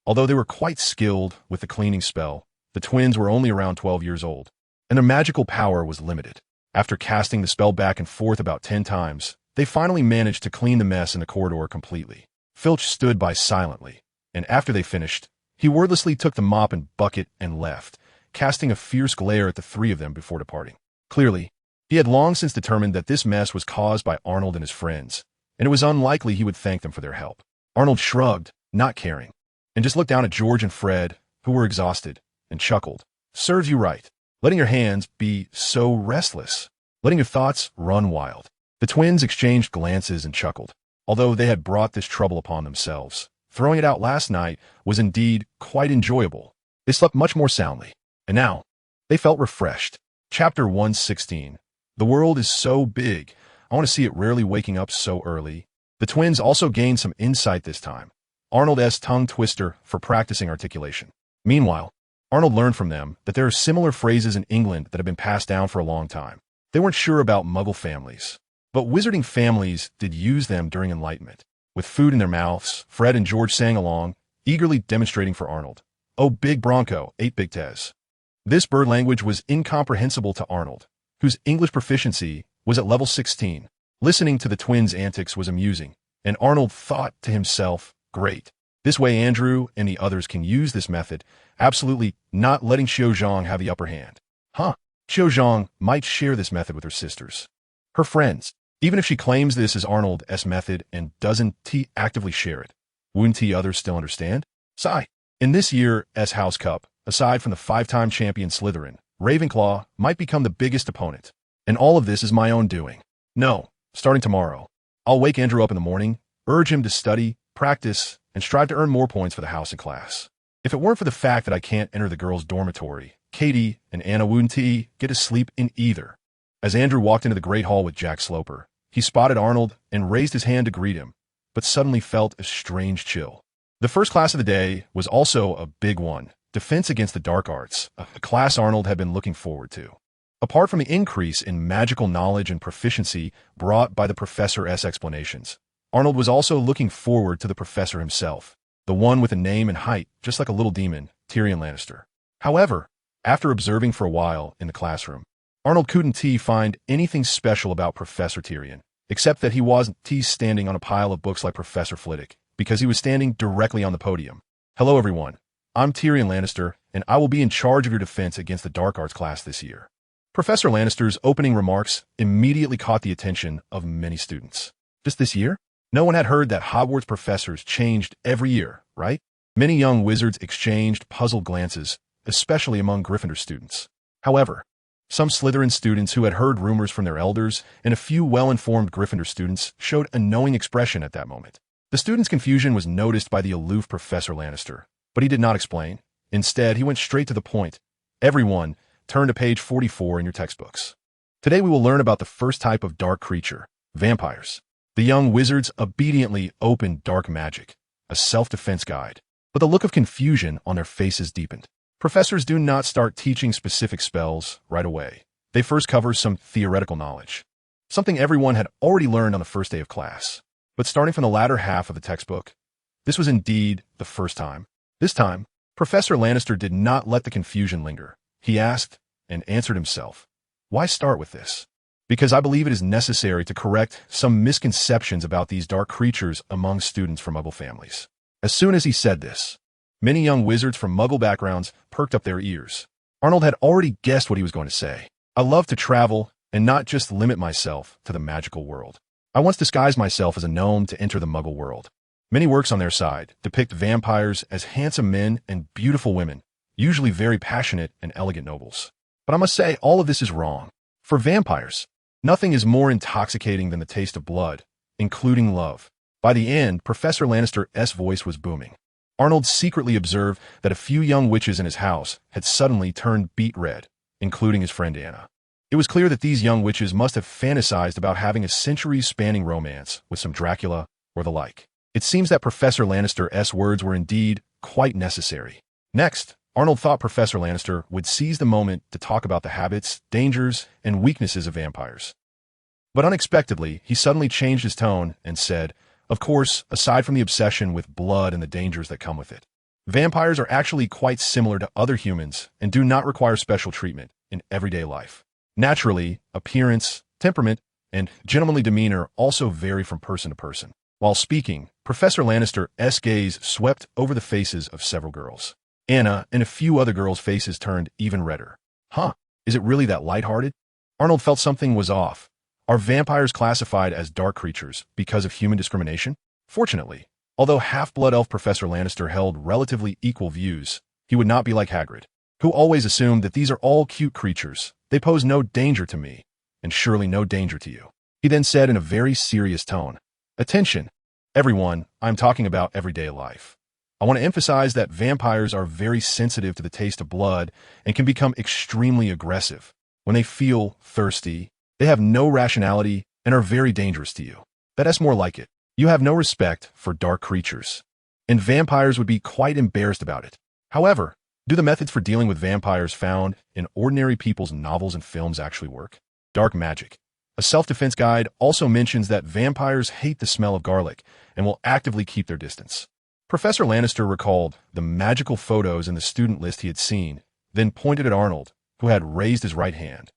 Although they were quite skilled with the cleaning spell, the twins were only around 12 years old, and their magical power was limited. After casting the spell back and forth about 10 times, they finally managed to clean the mess in the corridor completely. Filch stood by silently, and after they finished, he wordlessly took the mop and bucket and left, casting a fierce glare at the three of them before departing. Clearly, he had long since determined that this mess was caused by Arnold and his friends, and it was unlikely he would thank them for their help. Arnold shrugged, not caring, and just looked down at George and Fred, who were exhausted, and chuckled. "Serves you right. Letting your hands be so restless. Letting your thoughts run wild." The twins exchanged glances and chuckled. Although they had brought this trouble upon themselves, throwing it out last night was indeed quite enjoyable. They slept much more soundly, and now they felt refreshed. Chapter 116. The world is so big. I want to see it rarely waking up so early. The twins also gained some insight this time. Arnold's tongue twister for practicing articulation. Meanwhile, Arnold learned from them that there are similar phrases in England that have been passed down for a long time. They weren't sure about Muggle families, but wizarding families did use them during Enlightenment. With food in their mouths, Fred and George sang along, eagerly demonstrating for Arnold. "Oh, big Bronco, 8 big Tez." This bird language was incomprehensible to Arnold, whose English proficiency was at level 16. Listening to the twins' antics was amusing, and Arnold thought to himself, "Great. This way Andrew and the others can use this method, absolutely not letting Xiaozhang have the upper hand." Xiaozhang might share this method with her sisters, her friends. Even if she claims this is Arnold's method and doesn't actively share it, wouldn't others still understand? Sigh. In this year's House Cup, aside from the 5-time champion Slytherin, Ravenclaw might become the biggest opponent. And all of this is my own doing. No, starting tomorrow, I'll wake Andrew up in the morning, urge him to study, practice, and strive to earn more points for the house and class. If it weren't for the fact that I can't enter the girls' dormitory, Katie and Anna wouldn't get to sleep in either. As Andrew walked into the Great Hall with Jack Sloper, he spotted Arnold and raised his hand to greet him, but suddenly felt a strange chill. The first class of the day was also a big one, Defense Against the Dark Arts, a class Arnold had been looking forward to. Apart from the increase in magical knowledge and proficiency brought by the professor's explanations, Arnold was also looking forward to the professor himself, the one with a name and height just like a little demon, Tyrion Lannister. However, after observing for a while in the classroom, Arnold couldn't find anything special about Professor Tyrion, except that he wasn't standing on a pile of books like Professor Flitwick, because he was standing directly on the podium. "Hello everyone, I'm Tyrion Lannister, and I will be in charge of your defense against the Dark Arts class this year." Professor Lannister's opening remarks immediately caught the attention of many students. Just this year? No one had heard that Hogwarts professors changed every year, right? Many young wizards exchanged puzzled glances, especially among Gryffindor students. However, some Slytherin students who had heard rumors from their elders and a few well-informed Gryffindor students showed a knowing expression at that moment. The students' confusion was noticed by the aloof Professor Lannister, but he did not explain. Instead, he went straight to the point. "Everyone, turn to page 44 in your textbooks. Today we will learn about the first type of dark creature, vampires." The young wizards obediently opened Dark Magic, a self-defense guide, but the look of confusion on their faces deepened. Professors do not start teaching specific spells right away. They first cover some theoretical knowledge, something everyone had already learned on the first day of class. But starting from the latter half of the textbook, this was indeed the first time. This time, Professor Lannister did not let the confusion linger. He asked and answered himself, "Why start with this? Because I believe it is necessary to correct some misconceptions about these dark creatures among students from Muggle families." As soon as he said this, many young wizards from Muggle backgrounds perked up their ears. Arnold had already guessed what he was going to say. "I love to travel and not just limit myself to the magical world. I once disguised myself as a gnome to enter the Muggle world." Many works on their side depict vampires as handsome men and beautiful women, usually very passionate and elegant nobles. But I must say, all of this is wrong. For vampires, nothing is more intoxicating than the taste of blood, including love. By the end, Professor Lannister's voice was booming. Arnold secretly observed that a few young witches in his house had suddenly turned beet red, including his friend Anna. It was clear that these young witches must have fantasized about having a centuries-spanning romance with some Dracula or the like. It seems that Professor Lannister's words were indeed quite necessary. Next, Arnold thought Professor Lannister would seize the moment to talk about the habits, dangers, and weaknesses of vampires. But unexpectedly, he suddenly changed his tone and said, "Of course, aside from the obsession with blood and the dangers that come with it, vampires are actually quite similar to other humans and do not require special treatment in everyday life. Naturally, appearance, temperament, and gentlemanly demeanor also vary from person to person." While speaking, Professor Lannister's gaze swept over the faces of several girls. Anna and a few other girls' faces turned even redder. Huh, is it really that lighthearted? Arnold felt something was off. Are vampires classified as dark creatures because of human discrimination? Fortunately, although half-blood elf Professor Lannister held relatively equal views, he would not be like Hagrid, who always assumed that these are all cute creatures. They pose no danger to me, and surely no danger to you. He then said in a very serious tone, "Attention, everyone, I'm talking about everyday life. I want to emphasize that vampires are very sensitive to the taste of blood and can become extremely aggressive. When they feel thirsty, they have no rationality and are very dangerous to you. That's more like it. You have no respect for dark creatures. And vampires would be quite embarrassed about it. However, do the methods for dealing with vampires found in ordinary people's novels and films actually work? Dark magic. A self-defense guide also mentions that vampires hate the smell of garlic and will actively keep their distance. Professor Lannister recalled the magical photos in the student list he had seen, then pointed at Arnold, who had raised his right hand.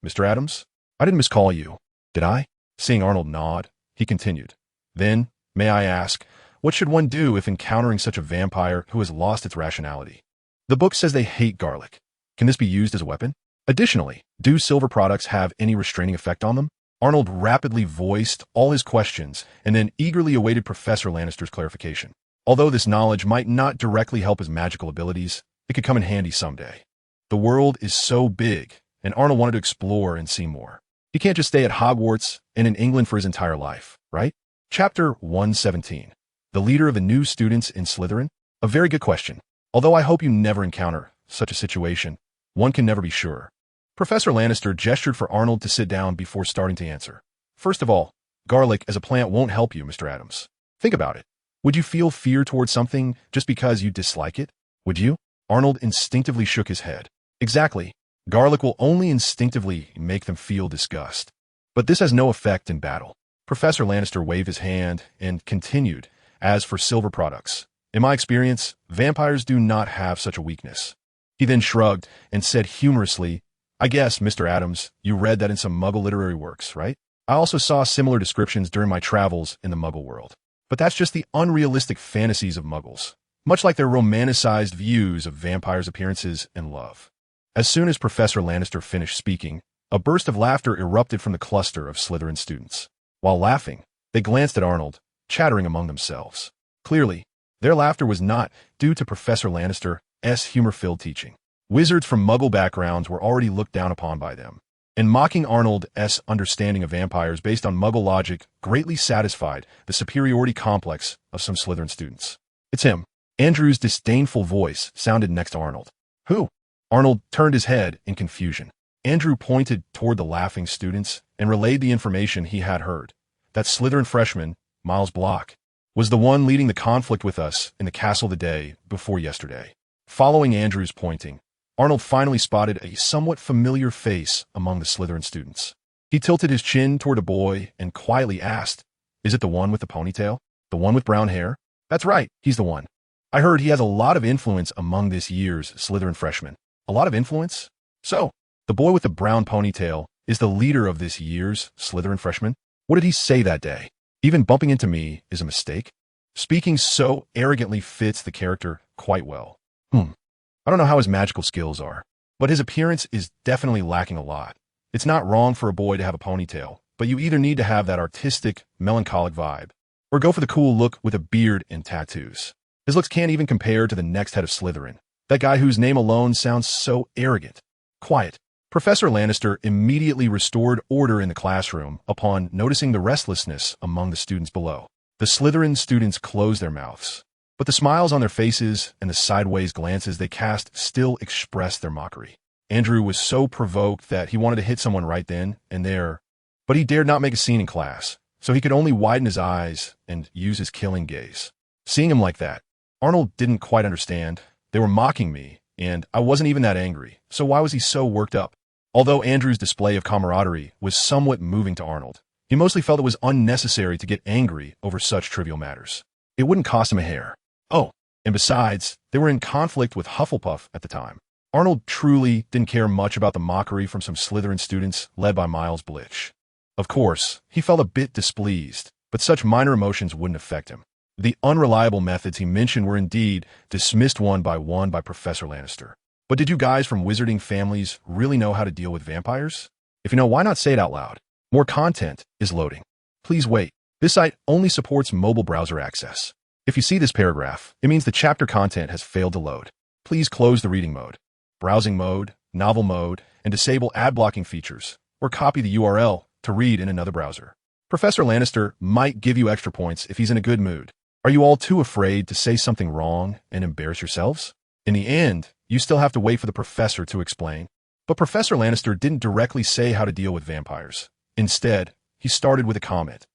"Mr. Adams, I didn't miscall you, did I?" Seeing Arnold nod, he continued. "Then, may I ask, what should one do if encountering such a vampire who has lost its rationality? The book says they hate garlic. Can this be used as a weapon? Additionally, do silver products have any restraining effect on them?" Arnold rapidly voiced all his questions and then eagerly awaited Professor Lannister's clarification. Although this knowledge might not directly help his magical abilities, it could come in handy someday. The world is so big, and Arnold wanted to explore and see more. He can't just stay at Hogwarts and in England for his entire life, right? Chapter 117. The leader of the new students in Slytherin? A very good question. Although I hope you never encounter such a situation, one can never be sure. Professor Lannister gestured for Arnold to sit down before starting to answer. "First of all, garlic as a plant won't help you, Mr. Adams. Think about it. Would you feel fear towards something just because you dislike it? Would you?" Arnold instinctively shook his head. "Exactly. Garlic will only instinctively make them feel disgust. But this has no effect in battle." Professor Lannister waved his hand and continued, "As for silver products, in my experience, vampires do not have such a weakness." He then shrugged and said humorously, "I guess, Mr. Adams, you read that in some Muggle literary works, right? I also saw similar descriptions during my travels in the Muggle world. But that's just the unrealistic fantasies of Muggles, much like their romanticized views of vampires' appearances and love." As soon as Professor Lannister finished speaking, a burst of laughter erupted from the cluster of Slytherin students. While laughing, they glanced at Arnold, chattering among themselves. Clearly, their laughter was not due to Professor Lannister's humor-filled teaching. Wizards from Muggle backgrounds were already looked down upon by them, and mocking Arnold's understanding of vampires based on Muggle logic greatly satisfied the superiority complex of some Slytherin students. "It's him." Andrew's disdainful voice sounded next to Arnold. "Who?" Arnold turned his head in confusion. Andrew pointed toward the laughing students and relayed the information he had heard. That Slytherin freshman, Miles Block, was the one leading the conflict with us in the castle the day before yesterday. Following Andrew's pointing, Arnold finally spotted a somewhat familiar face among the Slytherin students. He tilted his chin toward a boy and quietly asked, "Is it the one with the ponytail? The one with brown hair?" "That's right, he's the one. I heard he has a lot of influence among this year's Slytherin freshmen." "A lot of influence?" "So, the boy with the brown ponytail is the leader of this year's Slytherin freshman? What did he say that day? Even bumping into me is a mistake?" Speaking so arrogantly fits the character quite well. I don't know how his magical skills are, but his appearance is definitely lacking a lot. It's not wrong for a boy to have a ponytail, but you either need to have that artistic, melancholic vibe, or go for the cool look with a beard and tattoos. His looks can't even compare to the next head of Slytherin, that guy whose name alone sounds so arrogant. Quiet. Professor Lannister immediately restored order in the classroom upon noticing the restlessness among the students below. The Slytherin students closed their mouths. But the smiles on their faces and the sideways glances they cast still expressed their mockery. Andrew was so provoked that he wanted to hit someone right then and there, but he dared not make a scene in class, so he could only widen his eyes and use his killing gaze. Seeing him like that, Arnold didn't quite understand. They were mocking me, and I wasn't even that angry, so why was he so worked up? Although Andrew's display of camaraderie was somewhat moving to Arnold, he mostly felt it was unnecessary to get angry over such trivial matters. It wouldn't cost him a hair. Oh, and besides, they were in conflict with Hufflepuff at the time. Arnold truly didn't care much about the mockery from some Slytherin students led by Miles Blitch. Of course, he felt a bit displeased, but such minor emotions wouldn't affect him. The unreliable methods he mentioned were indeed dismissed one by Professor Lannister. But did you guys from wizarding families really know how to deal with vampires? If you know, why not say it out loud? More content is loading. Please wait. This site only supports mobile browser access. If you see this paragraph, it means the chapter content has failed to load. Please close the reading mode, browsing mode, novel mode, and disable ad blocking features, or copy the URL to read in another browser. Professor Lannister might give you extra points if he's in a good mood. Are you all too afraid to say something wrong and embarrass yourselves? In the end, you still have to wait for the professor to explain. But Professor Lannister didn't directly say how to deal with vampires. Instead, he started with a comment.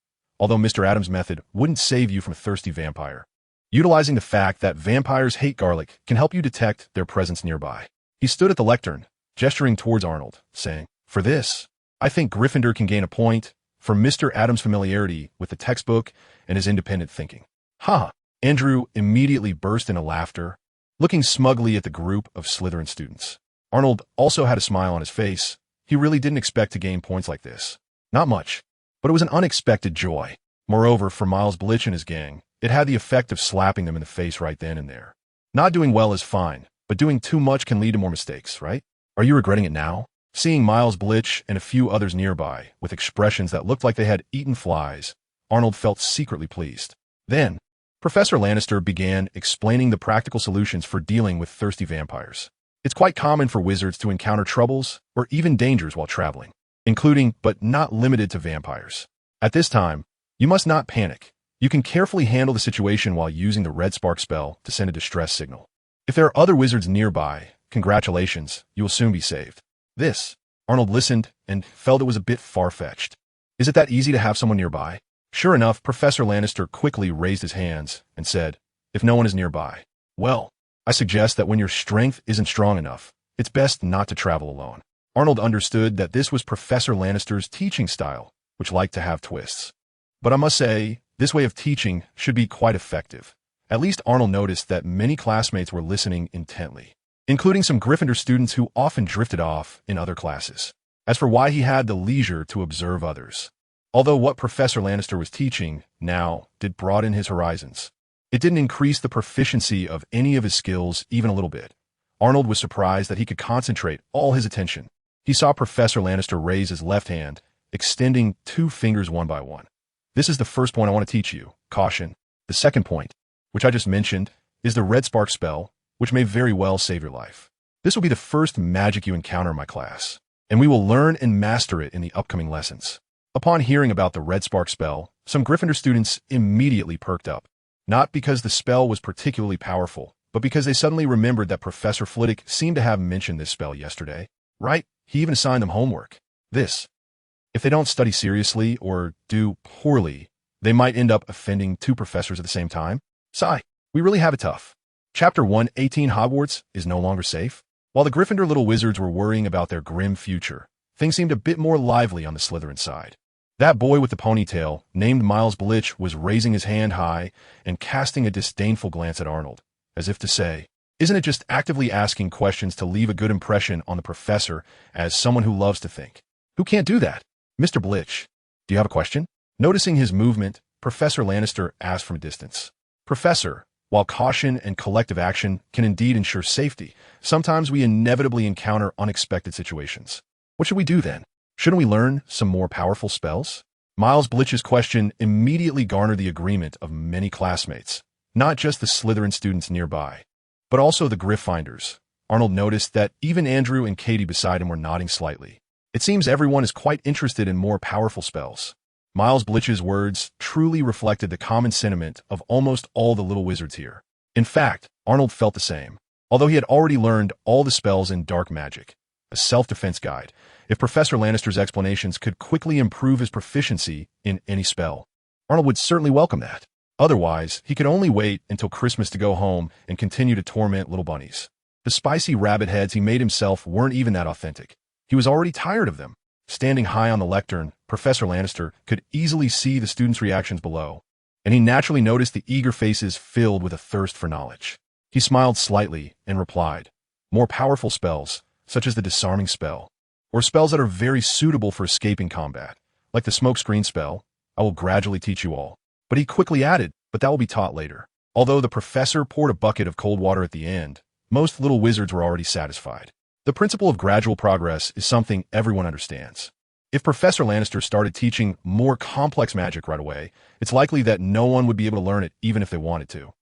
Although Mr. Adams' method wouldn't save you from a thirsty vampire, utilizing the fact that vampires hate garlic can help you detect their presence nearby. He stood at the lectern, gesturing towards Arnold, saying, "For this, I think Gryffindor can gain a point for Mr. Adams' familiarity with the textbook and his independent thinking." Ha! Andrew immediately burst into laughter, looking smugly at the group of Slytherin students. Arnold also had a smile on his face. He really didn't expect to gain points like this. Not much, but it was an unexpected joy. Moreover, for Miles Blitch and his gang, it had the effect of slapping them in the face right then and there. Not doing well is fine, but doing too much can lead to more mistakes, right? Are you regretting it now? Seeing Miles Blitch and a few others nearby, with expressions that looked like they had eaten flies, Arnold felt secretly pleased. Then, Professor Lannister began explaining the practical solutions for dealing with thirsty vampires. It's quite common for wizards to encounter troubles or even dangers while traveling, including but not limited to vampires. At this time, you must not panic. You can carefully handle the situation while using the red spark spell to send a distress signal. If there are other wizards nearby, congratulations, you will soon be saved. This, Arnold listened and felt it was a bit far-fetched. Is it that easy to have someone nearby? Sure enough, Professor Lannister quickly raised his hands and said, "If no one is nearby, well, I suggest that when your strength isn't strong enough, it's best not to travel alone." Arnold understood that this was Professor Lannister's teaching style, which liked to have twists. But I must say, this way of teaching should be quite effective. At least Arnold noticed that many classmates were listening intently, including some Gryffindor students who often drifted off in other classes. As for why he had the leisure to observe others, although what Professor Lannister was teaching now did broaden his horizons, it didn't increase the proficiency of any of his skills even a little bit. Arnold was surprised that he could concentrate all his attention. He saw Professor Lannister raise his left hand, extending 2 fingers one by one. "This is the first point I want to teach you, caution. The second point, which I just mentioned, is the red spark spell, which may very well save your life. This will be the first magic you encounter in my class, and we will learn and master it in the upcoming lessons." Upon hearing about the red spark spell, some Gryffindor students immediately perked up. Not because the spell was particularly powerful, but because they suddenly remembered that Professor Flitwick seemed to have mentioned this spell yesterday. Right? He even assigned them homework. This. If they don't study seriously or do poorly, they might end up offending 2 professors at the same time. Sigh. We really have it tough. Chapter 118 Hogwarts is no longer safe. While the Gryffindor little wizards were worrying about their grim future, things seemed a bit more lively on the Slytherin side. That boy with the ponytail, named Miles Blitch, was raising his hand high and casting a disdainful glance at Arnold, as if to say, "Isn't it just actively asking questions to leave a good impression on the professor as someone who loves to think? Who can't do that? Mr. Blitch, do you have a question?" Noticing his movement, Professor Lannister asked from a distance. "Professor, while caution and collective action can indeed ensure safety, sometimes we inevitably encounter unexpected situations. What should we do then? Shouldn't we learn some more powerful spells?" Miles Blitch's question immediately garnered the agreement of many classmates, not just the Slytherin students nearby, but also the Gryffindors. Arnold noticed that even Andrew and Katie beside him were nodding slightly. It seems everyone is quite interested in more powerful spells. Miles Blitch's words truly reflected the common sentiment of almost all the little wizards here. In fact, Arnold felt the same. Although he had already learned all the spells in dark magic, a self-defense guide, if Professor Lannister's explanations could quickly improve his proficiency in any spell, Arnold would certainly welcome that. Otherwise, he could only wait until Christmas to go home and continue to torment little bunnies. The spicy rabbit heads he made himself weren't even that authentic. He was already tired of them. Standing high on the lectern, Professor Lannister could easily see the students' reactions below, and he naturally noticed the eager faces filled with a thirst for knowledge. He smiled slightly and replied, "More powerful spells, such as the disarming spell, or spells that are very suitable for escaping combat, like the smokescreen spell, I will gradually teach you all." But he quickly added, "But that will be taught later." Although the professor poured a bucket of cold water at the end, most little wizards were already satisfied. The principle of gradual progress is something everyone understands. If Professor Lannister started teaching more complex magic right away, it's likely that no one would be able to learn it even if they wanted to.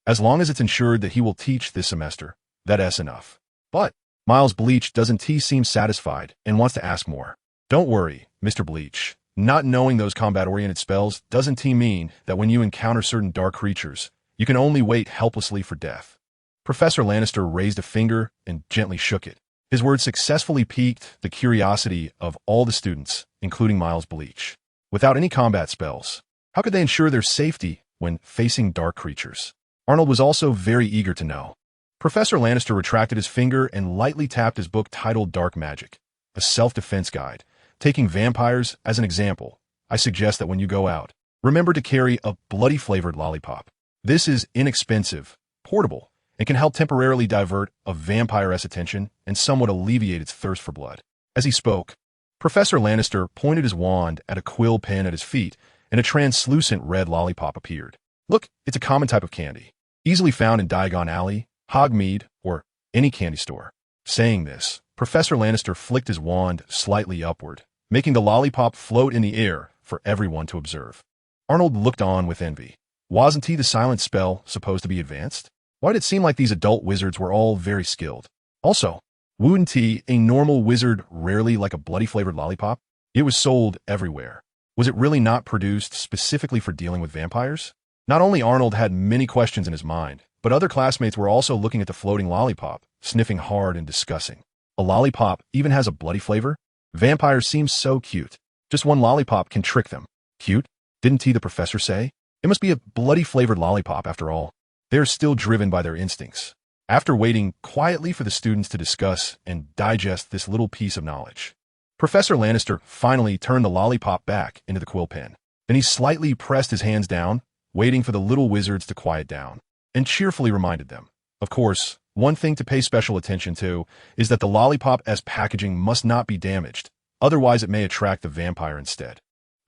As long as it's ensured that he will teach this semester, that's enough. But Miles Bleach doesn't seem satisfied and wants to ask more. "Don't worry, Mr. Bleach. Not knowing those combat-oriented spells doesn't mean that when you encounter certain dark creatures, you can only wait helplessly for death." Professor Lannister raised a finger and gently shook it. His words successfully piqued the curiosity of all the students, including Miles Bleach. Without any combat spells, how could they ensure their safety when facing dark creatures? Arnold was also very eager to know. Professor Lannister retracted his finger and lightly tapped his book titled Dark Magic, a self-defense guide. Taking vampires as an example, I suggest that when you go out, remember to carry a bloody-flavored lollipop. This is inexpensive, portable, and can help temporarily divert a vampire's attention and somewhat alleviate its thirst for blood. As he spoke, Professor Lannister pointed his wand at a quill pen at his feet, and a translucent red lollipop appeared. "Look, it's a common type of candy, easily found in Diagon Alley, Hogmeade, or any candy store." Saying this, Professor Lannister flicked his wand slightly upward, making the lollipop float in the air for everyone to observe. Arnold looked on with envy. Wasn't the silent spell supposed to be advanced? Why did it seem like these adult wizards were all very skilled? Also, wouldn't a normal wizard rarely like a bloody-flavored lollipop? It was sold everywhere. Was it really not produced specifically for dealing with vampires? Not only Arnold had many questions in his mind, but other classmates were also looking at the floating lollipop, sniffing hard and discussing. A lollipop even has a bloody flavor? Vampires seem so cute. Just one lollipop can trick them. Cute? Didn't the professor say? It must be a bloody-flavored lollipop after all. They're still driven by their instincts. After waiting quietly for the students to discuss and digest this little piece of knowledge, Professor Lannister finally turned the lollipop back into the quill pen. Then he slightly pressed his hands down, waiting for the little wizards to quiet down, and cheerfully reminded them. Of course, one thing to pay special attention to is that the lollipop's packaging must not be damaged, otherwise it may attract the vampire instead.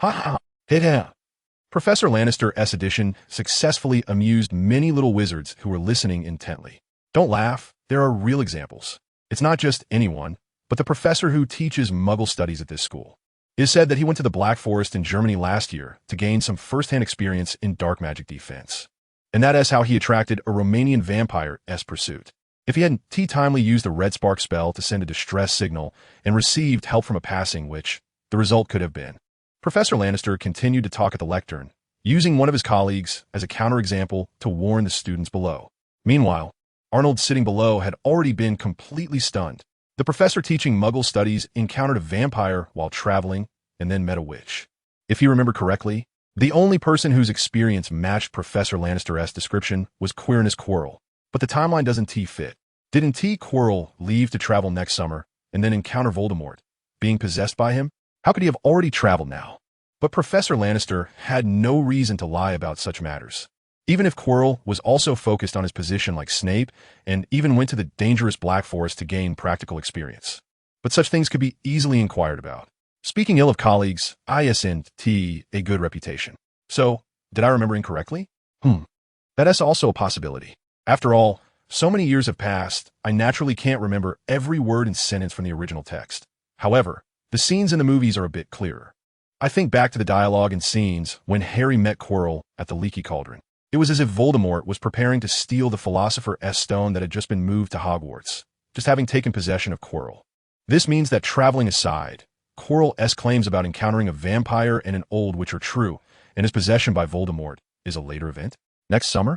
Ha ha, hit him. Professor Lannister's addition successfully amused many little wizards who were listening intently. Don't laugh, there are real examples. It's not just anyone, but the professor who teaches Muggle studies at this school. It is said that he went to the Black Forest in Germany last year to gain some first-hand experience in dark magic defense. And that is how he attracted a Romanian vampire's pursuit. If he hadn't timely used the red spark spell to send a distress signal and received help from a passing witch, the result could have been. Professor Lannister continued to talk at the lectern, using one of his colleagues as a counterexample to warn the students below. Meanwhile, Arnold sitting below had already been completely stunned. The professor teaching Muggle studies encountered a vampire while traveling and then met a witch. If you remember correctly, the only person whose experience matched Professor Lannister's description was Quirinus Quirrell, but the timeline doesn't fit. Didn't Quirrell leave to travel next summer and then encounter Voldemort, being possessed by him? How could he have already traveled now? But Professor Lannister had no reason to lie about such matters. Even if Quirrell was also focused on his position like Snape and even went to the dangerous Black Forest to gain practical experience. But such things could be easily inquired about. Speaking ill of colleagues, isn't a good reputation. So, did I remember incorrectly? That is also a possibility. After all, so many years have passed, I naturally can't remember every word and sentence from the original text. However, the scenes in the movies are a bit clearer. I think back to the dialogue and scenes when Harry met Quirrell at the Leaky Cauldron. It was as if Voldemort was preparing to steal the Philosopher's Stone that had just been moved to Hogwarts, just having taken possession of Quirrell. This means that, traveling aside, Quirrell's claims about encountering a vampire and an old witch are true, and his possession by Voldemort is a later event. Next summer?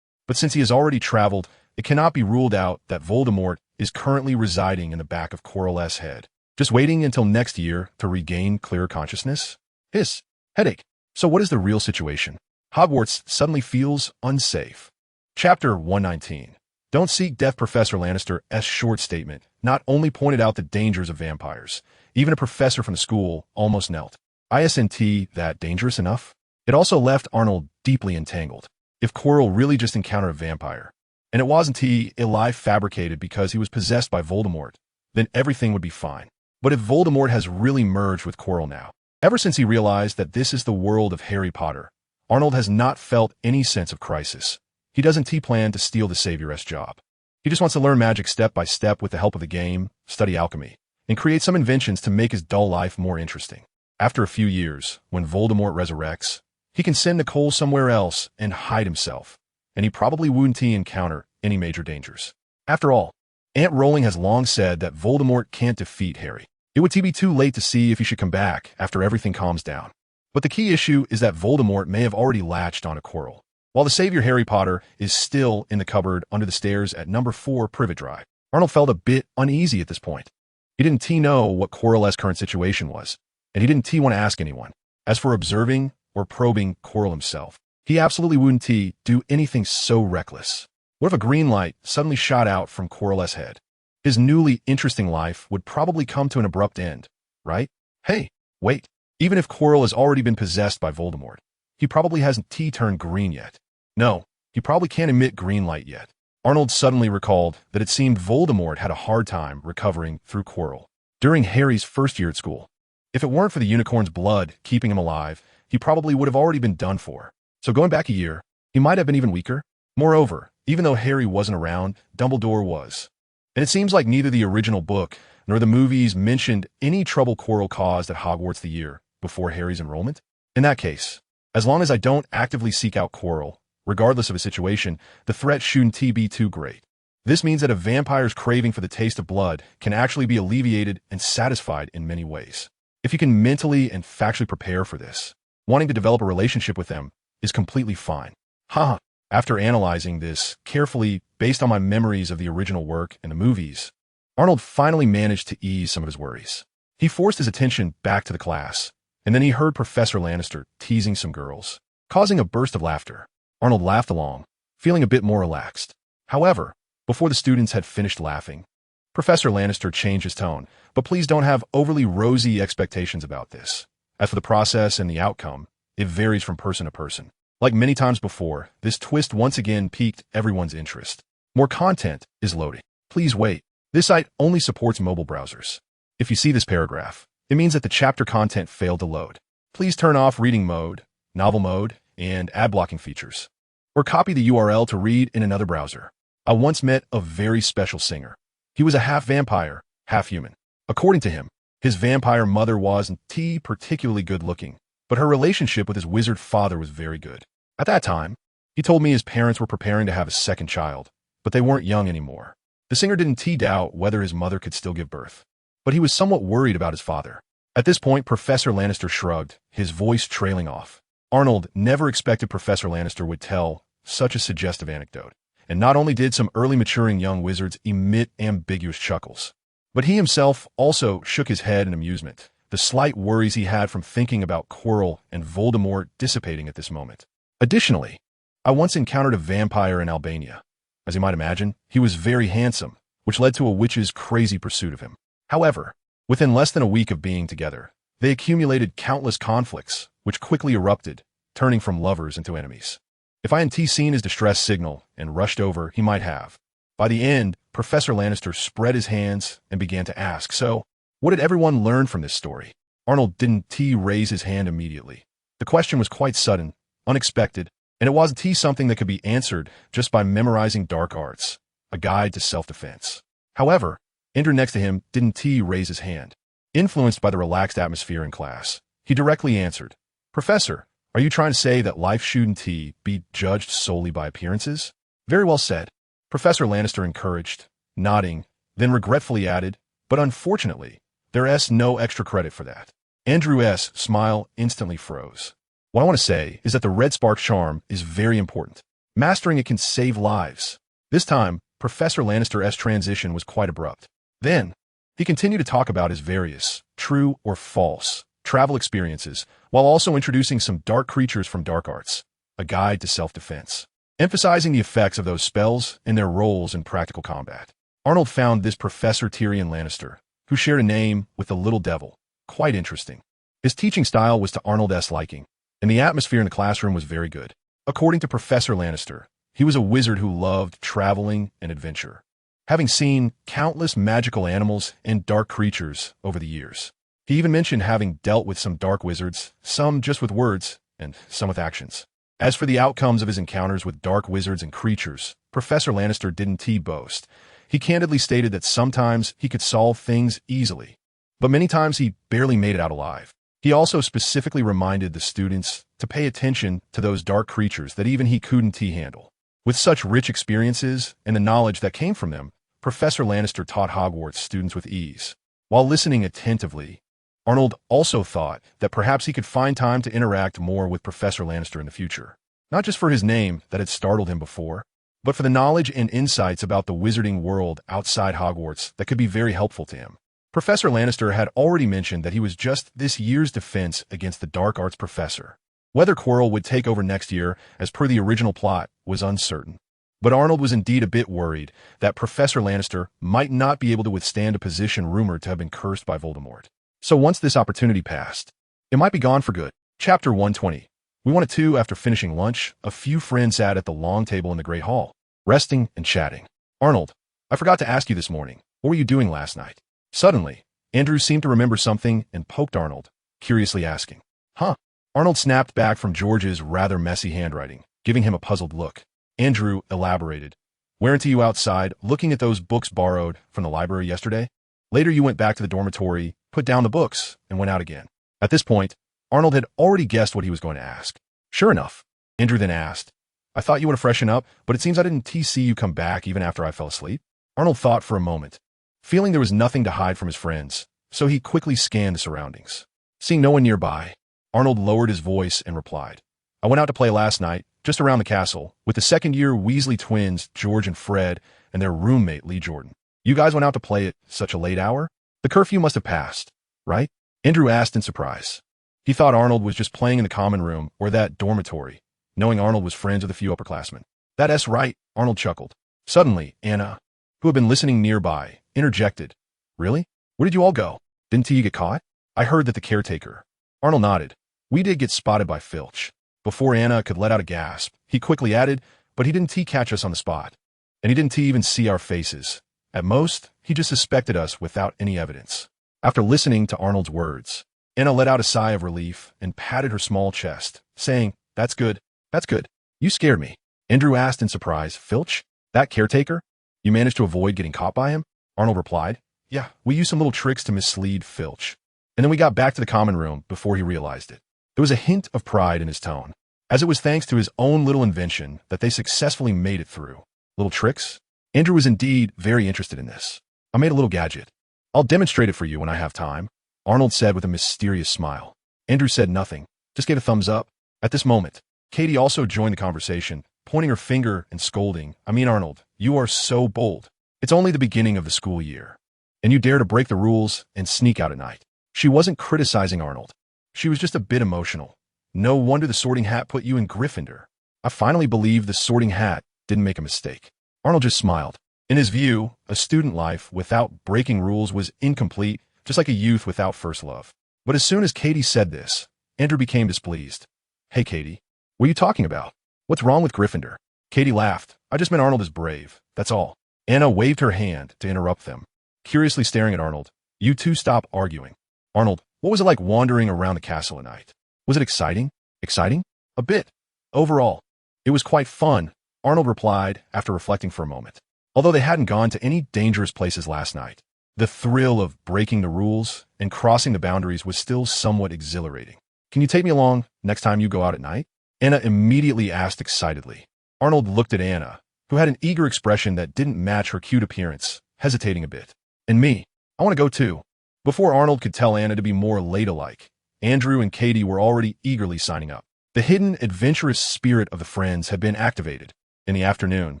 But since he has already traveled, it cannot be ruled out that Voldemort is currently residing in the back of Quirrell's head, just waiting until next year to regain clearer consciousness. Hiss. Headache. So what is the real situation? Hogwarts suddenly feels unsafe. Chapter 119. Don't Seek Death. Professor Lannister's short statement not only pointed out the dangers of vampires, even a professor from the school almost knelt. Isn't that dangerous enough? It also left Arnold deeply entangled. If Quirrell really just encountered a vampire, and it wasn't a lie fabricated because he was possessed by Voldemort, then everything would be fine. But if Voldemort has really merged with Quirrell now, ever since he realized that this is the world of Harry Potter, Arnold has not felt any sense of crisis. He doesn't plan to steal the Savior's job. He just wants to learn magic step by step with the help of the game, study alchemy, and create some inventions to make his dull life more interesting. After a few years, when Voldemort resurrects, he can send Nicole somewhere else and hide himself, and he probably wouldn't encounter any major dangers. After all, Aunt Rowling has long said that Voldemort can't defeat Harry. It would be too late to see if he should come back after everything calms down. But the key issue is that Voldemort may have already latched onto Quirrell, while the Savior Harry Potter is still in the cupboard under the stairs at number 4 Privet Drive. Arnold felt a bit uneasy at this point. He didn't know what Quirrell's current situation was, and he didn't want to ask anyone. As for observing or probing Quirrell himself, he absolutely wouldn't do anything so reckless. What if a green light suddenly shot out from Quirrell's head? His newly interesting life would probably come to an abrupt end, right? Hey, wait. Even if Quirrell has already been possessed by Voldemort, he probably hasn't turned green yet. No, he probably can't emit green light yet. Arnold suddenly recalled that it seemed Voldemort had a hard time recovering through Quirrell during Harry's first year at school. If it weren't for the unicorn's blood keeping him alive, he probably would have already been done for. So going back a year, he might have been even weaker. Moreover, even though Harry wasn't around, Dumbledore was. And it seems like neither the original book nor the movies mentioned any trouble Quirrell caused at Hogwarts the year before Harry's enrollment. In that case, as long as I don't actively seek out Quirrell, regardless of his situation, the threat shouldn't be too great. This means that a vampire's craving for the taste of blood can actually be alleviated and satisfied in many ways. If you can mentally and factually prepare for this, wanting to develop a relationship with them is completely fine. Haha. After analyzing this carefully based on my memories of the original work and the movies, Arnold finally managed to ease some of his worries. He forced his attention back to the class, and then he heard Professor Lannister teasing some girls, causing a burst of laughter. Arnold laughed along, feeling a bit more relaxed. However, before the students had finished laughing, Professor Lannister changed his tone, but please don't have overly rosy expectations about this. As for the process and the outcome, it varies from person to person. Like many times before, this twist once again piqued everyone's interest. More content is loading. Please wait. This site only supports mobile browsers. If you see this paragraph, it means that the chapter content failed to load. Please turn off reading mode, novel mode, and ad blocking features. Or copy the URL to read in another browser. I once met a very special singer. He was a half vampire, half human. According to him, his vampire mother wasn't particularly good looking, but her relationship with his wizard father was very good. At that time, he told me his parents were preparing to have a second child, but they weren't young anymore. The singer didn't doubt whether his mother could still give birth, but he was somewhat worried about his father. At this point, Professor Lannister shrugged, his voice trailing off. Arnold never expected Professor Lannister would tell such a suggestive anecdote, and not only did some early maturing young wizards emit ambiguous chuckles, but he himself also shook his head in amusement, the slight worries he had from thinking about Quirrell and Voldemort dissipating at this moment. Additionally, I once encountered a vampire in Albania. As you might imagine, he was very handsome, which led to a witch's crazy pursuit of him. However, within less than a week of being together, they accumulated countless conflicts, which quickly erupted, turning from lovers into enemies. If I hadn't seen his distress signal and rushed over, he might have. By the end, Professor Lannister spread his hands and began to ask, so, what did everyone learn from this story? Arnold didn't raise his hand immediately. The question was quite sudden, unexpected, and it wasn't something that could be answered just by memorizing dark arts, a guide to self-defense. However, Ender next to him didn't raise his hand. Influenced by the relaxed atmosphere in class, he directly answered, Professor, are you trying to say that life shouldn't be judged solely by appearances? Very well said. Professor Lannister encouraged, nodding, then regretfully added, but unfortunately, there's no extra credit for that. Andrew's smile instantly froze. What I want to say is that the red spark charm is very important. Mastering it can save lives. This time, Professor Lannister's transition was quite abrupt. Then, he continued to talk about his various, true or false, travel experiences, while also introducing some dark creatures from dark arts, a guide to self-defense, emphasizing the effects of those spells and their roles in practical combat. Arnold found this Professor Tyrion Lannister, who shared a name with the Little Devil, quite interesting. His teaching style was to Arnold's liking, and the atmosphere in the classroom was very good. According to Professor Lannister, he was a wizard who loved traveling and adventure, having seen countless magical animals and dark creatures over the years. He even mentioned having dealt with some dark wizards, some just with words, and some with actions. As for the outcomes of his encounters with dark wizards and creatures, Professor Lannister didn't boast. He candidly stated that sometimes he could solve things easily, but many times he barely made it out alive. He also specifically reminded the students to pay attention to those dark creatures that even he couldn't handle. With such rich experiences and the knowledge that came from them, Professor Lannister taught Hogwarts students with ease. While listening attentively, Arnold also thought that perhaps he could find time to interact more with Professor Lannister in the future, not just for his name that had startled him before, but for the knowledge and insights about the wizarding world outside Hogwarts that could be very helpful to him. Professor Lannister had already mentioned that he was just this year's defense against the dark arts professor. Whether Quirrell would take over next year, as per the original plot, was uncertain. But Arnold was indeed a bit worried that Professor Lannister might not be able to withstand a position rumored to have been cursed by Voldemort. So once this opportunity passed, it might be gone for good. Chapter 120. We wanted to, after finishing lunch, a few friends sat at the long table in the Great Hall, resting and chatting. Arnold, I forgot to ask you this morning, what were you doing last night? Suddenly, Andrew seemed to remember something and poked Arnold, curiously asking, Huh? Arnold snapped back from George's rather messy handwriting, giving him a puzzled look. Andrew elaborated, Weren't you outside looking at those books borrowed from the library yesterday? Later you went back to the dormitory, put down the books, and went out again. At this point, Arnold had already guessed what he was going to ask. Sure enough, Andrew then asked, I thought you would have freshened up, but it seems I didn't see you come back even after I fell asleep. Arnold thought for a moment, feeling there was nothing to hide from his friends, so he quickly scanned the surroundings. Seeing no one nearby, Arnold lowered his voice and replied, I went out to play last night, just around the castle, with the second-year Weasley twins, George and Fred, and their roommate, Lee Jordan. You guys went out to play at such a late hour? The curfew must have passed, right? Andrew asked in surprise. He thought Arnold was just playing in the common room or that dormitory, knowing Arnold was friends with a few upperclassmen. That's right, Arnold chuckled. Suddenly, Anna, who had been listening nearby, interjected. Really? Where did you all go? Didn't you get caught? I heard that the caretaker. Arnold nodded. We did get spotted by Filch. Before Anna could let out a gasp, he quickly added, but he didn't catch us on the spot. And he didn't even see our faces. At most, he just suspected us without any evidence. After listening to Arnold's words, Anna let out a sigh of relief and patted her small chest, saying, That's good. That's good. You scared me. Andrew asked in surprise, Filch? That caretaker? You managed to avoid getting caught by him? Arnold replied, Yeah, we used some little tricks to mislead Filch. And then we got back to the common room before he realized it. There was a hint of pride in his tone, as it was thanks to his own little invention that they successfully made it through. Little tricks? Andrew was indeed very interested in this. I made a little gadget. I'll demonstrate it for you when I have time, Arnold said with a mysterious smile. Andrew said nothing, just gave a thumbs up. At this moment, Katie also joined the conversation, pointing her finger and scolding, Arnold, you are so bold. It's only the beginning of the school year, and you dare to break the rules and sneak out at night. She wasn't criticizing Arnold. She was just a bit emotional. No wonder the Sorting Hat put you in Gryffindor. I finally believe the Sorting Hat didn't make a mistake. Arnold just smiled. In his view, a student life without breaking rules was incomplete, just like a youth without first love. But as soon as Katie said this, Andrew became displeased. Hey, Katie, what are you talking about? What's wrong with Gryffindor? Katie laughed. I just meant Arnold is brave. That's all. Anna waved her hand to interrupt them, curiously staring at Arnold. You two stop arguing. Arnold, what was it like wandering around the castle at night? Was it exciting? Exciting? A bit. Overall, it was quite fun, Arnold replied after reflecting for a moment. Although they hadn't gone to any dangerous places last night, the thrill of breaking the rules and crossing the boundaries was still somewhat exhilarating. Can you take me along next time you go out at night? Anna immediately asked excitedly. Arnold looked at Anna, who had an eager expression that didn't match her cute appearance, hesitating a bit. And me. I want to go too. Before Arnold could tell Anna to be more ladylike, Andrew and Katie were already eagerly signing up. The hidden, adventurous spirit of the friends had been activated, In the afternoon,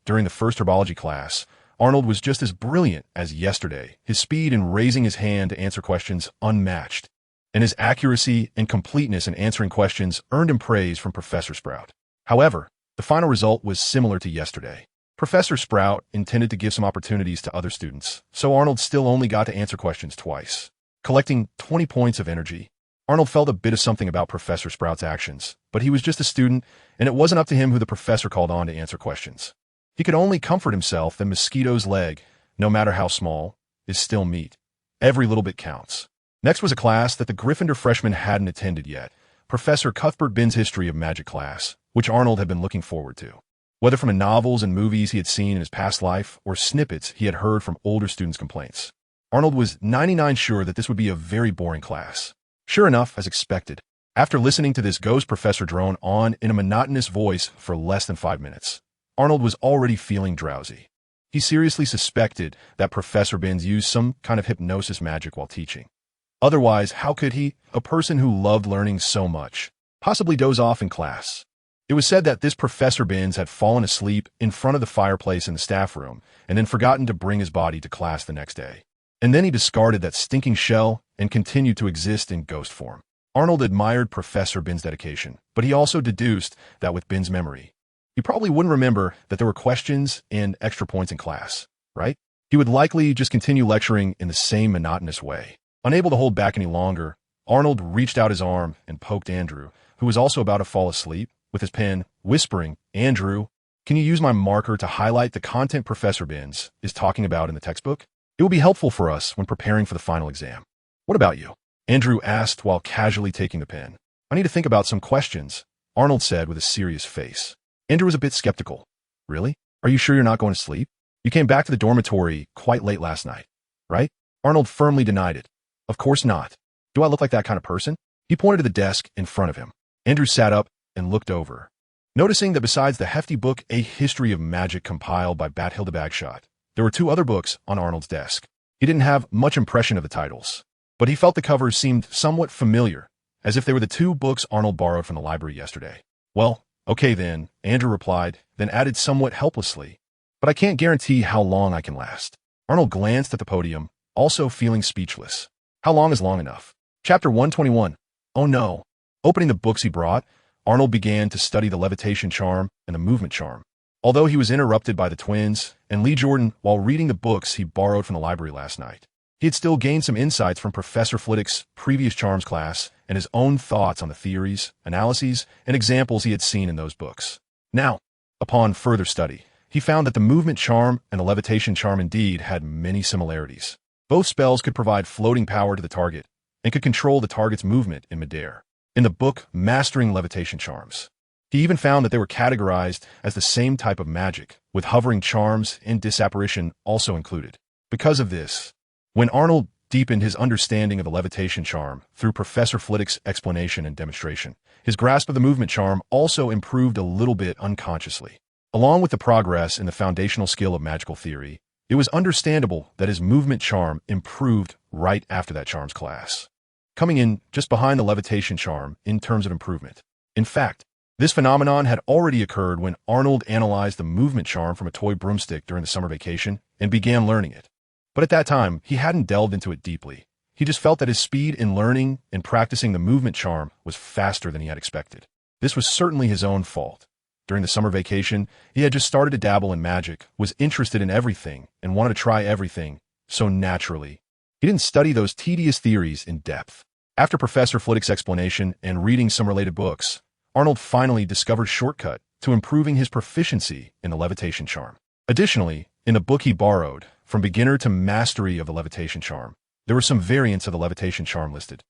during the first herbology class, Arnold was just as brilliant as yesterday, his speed in raising his hand to answer questions unmatched, and his accuracy and completeness in answering questions earned him praise from Professor Sprout. However, the final result was similar to yesterday. Professor Sprout intended to give some opportunities to other students, so Arnold still only got to answer questions twice. Collecting 20 points of energy, Arnold felt a bit of something about Professor Sprout's actions, but he was just a student, and it wasn't up to him who the professor called on to answer questions. He could only comfort himself that Mosquito's leg, no matter how small, is still meat. Every little bit counts. Next was a class that the Gryffindor freshmen hadn't attended yet, Professor Cuthbert Binns' History of Magic class, which Arnold had been looking forward to. Whether from the novels and movies he had seen in his past life or snippets he had heard from older students' complaints, Arnold was 99% sure that this would be a very boring class. Sure enough, as expected, after listening to this ghost professor drone on in a monotonous voice for less than 5 minutes, Arnold was already feeling drowsy. He seriously suspected that Professor Binns used some kind of hypnosis magic while teaching. Otherwise, how could he, a person who loved learning so much, possibly doze off in class? It was said that this Professor Binns had fallen asleep in front of the fireplace in the staff room and then forgotten to bring his body to class the next day. And then he discarded that stinking shell and continued to exist in ghost form. Arnold admired Professor Binns' dedication, but he also deduced that with Binns' memory, he probably wouldn't remember that there were questions and extra points in class, right? He would likely just continue lecturing in the same monotonous way. Unable to hold back any longer, Arnold reached out his arm and poked Andrew, who was also about to fall asleep, with his pen, whispering, "Andrew, can you use my marker to highlight the content Professor Binns is talking about in the textbook? It will be helpful for us when preparing for the final exam." "What about you?" Andrew asked while casually taking the pen. "I need to think about some questions," Arnold said with a serious face. Andrew was a bit skeptical. "Really? Are you sure you're not going to sleep? You came back to the dormitory quite late last night, right?" Arnold firmly denied it. "Of course not. Do I look like that kind of person?" He pointed to the desk in front of him. Andrew sat up and looked over, noticing that besides the hefty book A History of Magic compiled by Bathilda Bagshot, there were 2 other books on Arnold's desk. He didn't have much impression of the titles, but he felt the covers seemed somewhat familiar, as if they were the 2 books Arnold borrowed from the library yesterday. "Well, okay then," Andrew replied, then added somewhat helplessly, "but I can't guarantee how long I can last." Arnold glanced at the podium, also feeling speechless. How long is long enough? Chapter 121. Oh no. Opening the books he brought, Arnold began to study the levitation charm and the movement charm. Although he was interrupted by the twins and Lee Jordan while reading the books he borrowed from the library last night, he had still gained some insights from Professor Flitwick's previous charms class and his own thoughts on the theories, analyses, and examples he had seen in those books. Now, upon further study, he found that the movement charm and the levitation charm indeed had many similarities. Both spells could provide floating power to the target and could control the target's movement in midair. In the book Mastering Levitation Charms, he even found that they were categorized as the same type of magic, with hovering charms and disapparition also included. Because of this, when Arnold deepened his understanding of the levitation charm through Professor Flitwick's explanation and demonstration, his grasp of the movement charm also improved a little bit unconsciously. Along with the progress in the foundational skill of magical theory, it was understandable that his movement charm improved right after that charms class, coming in just behind the levitation charm in terms of improvement. In fact, this phenomenon had already occurred when Arnold analyzed the movement charm from a toy broomstick during the summer vacation and began learning it. But at that time, he hadn't delved into it deeply. He just felt that his speed in learning and practicing the movement charm was faster than he had expected. This was certainly his own fault. During the summer vacation, he had just started to dabble in magic, was interested in everything, and wanted to try everything, so naturally, he didn't study those tedious theories in depth. After Professor Flitwick's explanation and reading some related books, Arnold finally discovered a shortcut to improving his proficiency in the levitation charm. Additionally, in the book he borrowed, From Beginner to Mastery of the Levitation Charm, there were some variants of the levitation charm listed,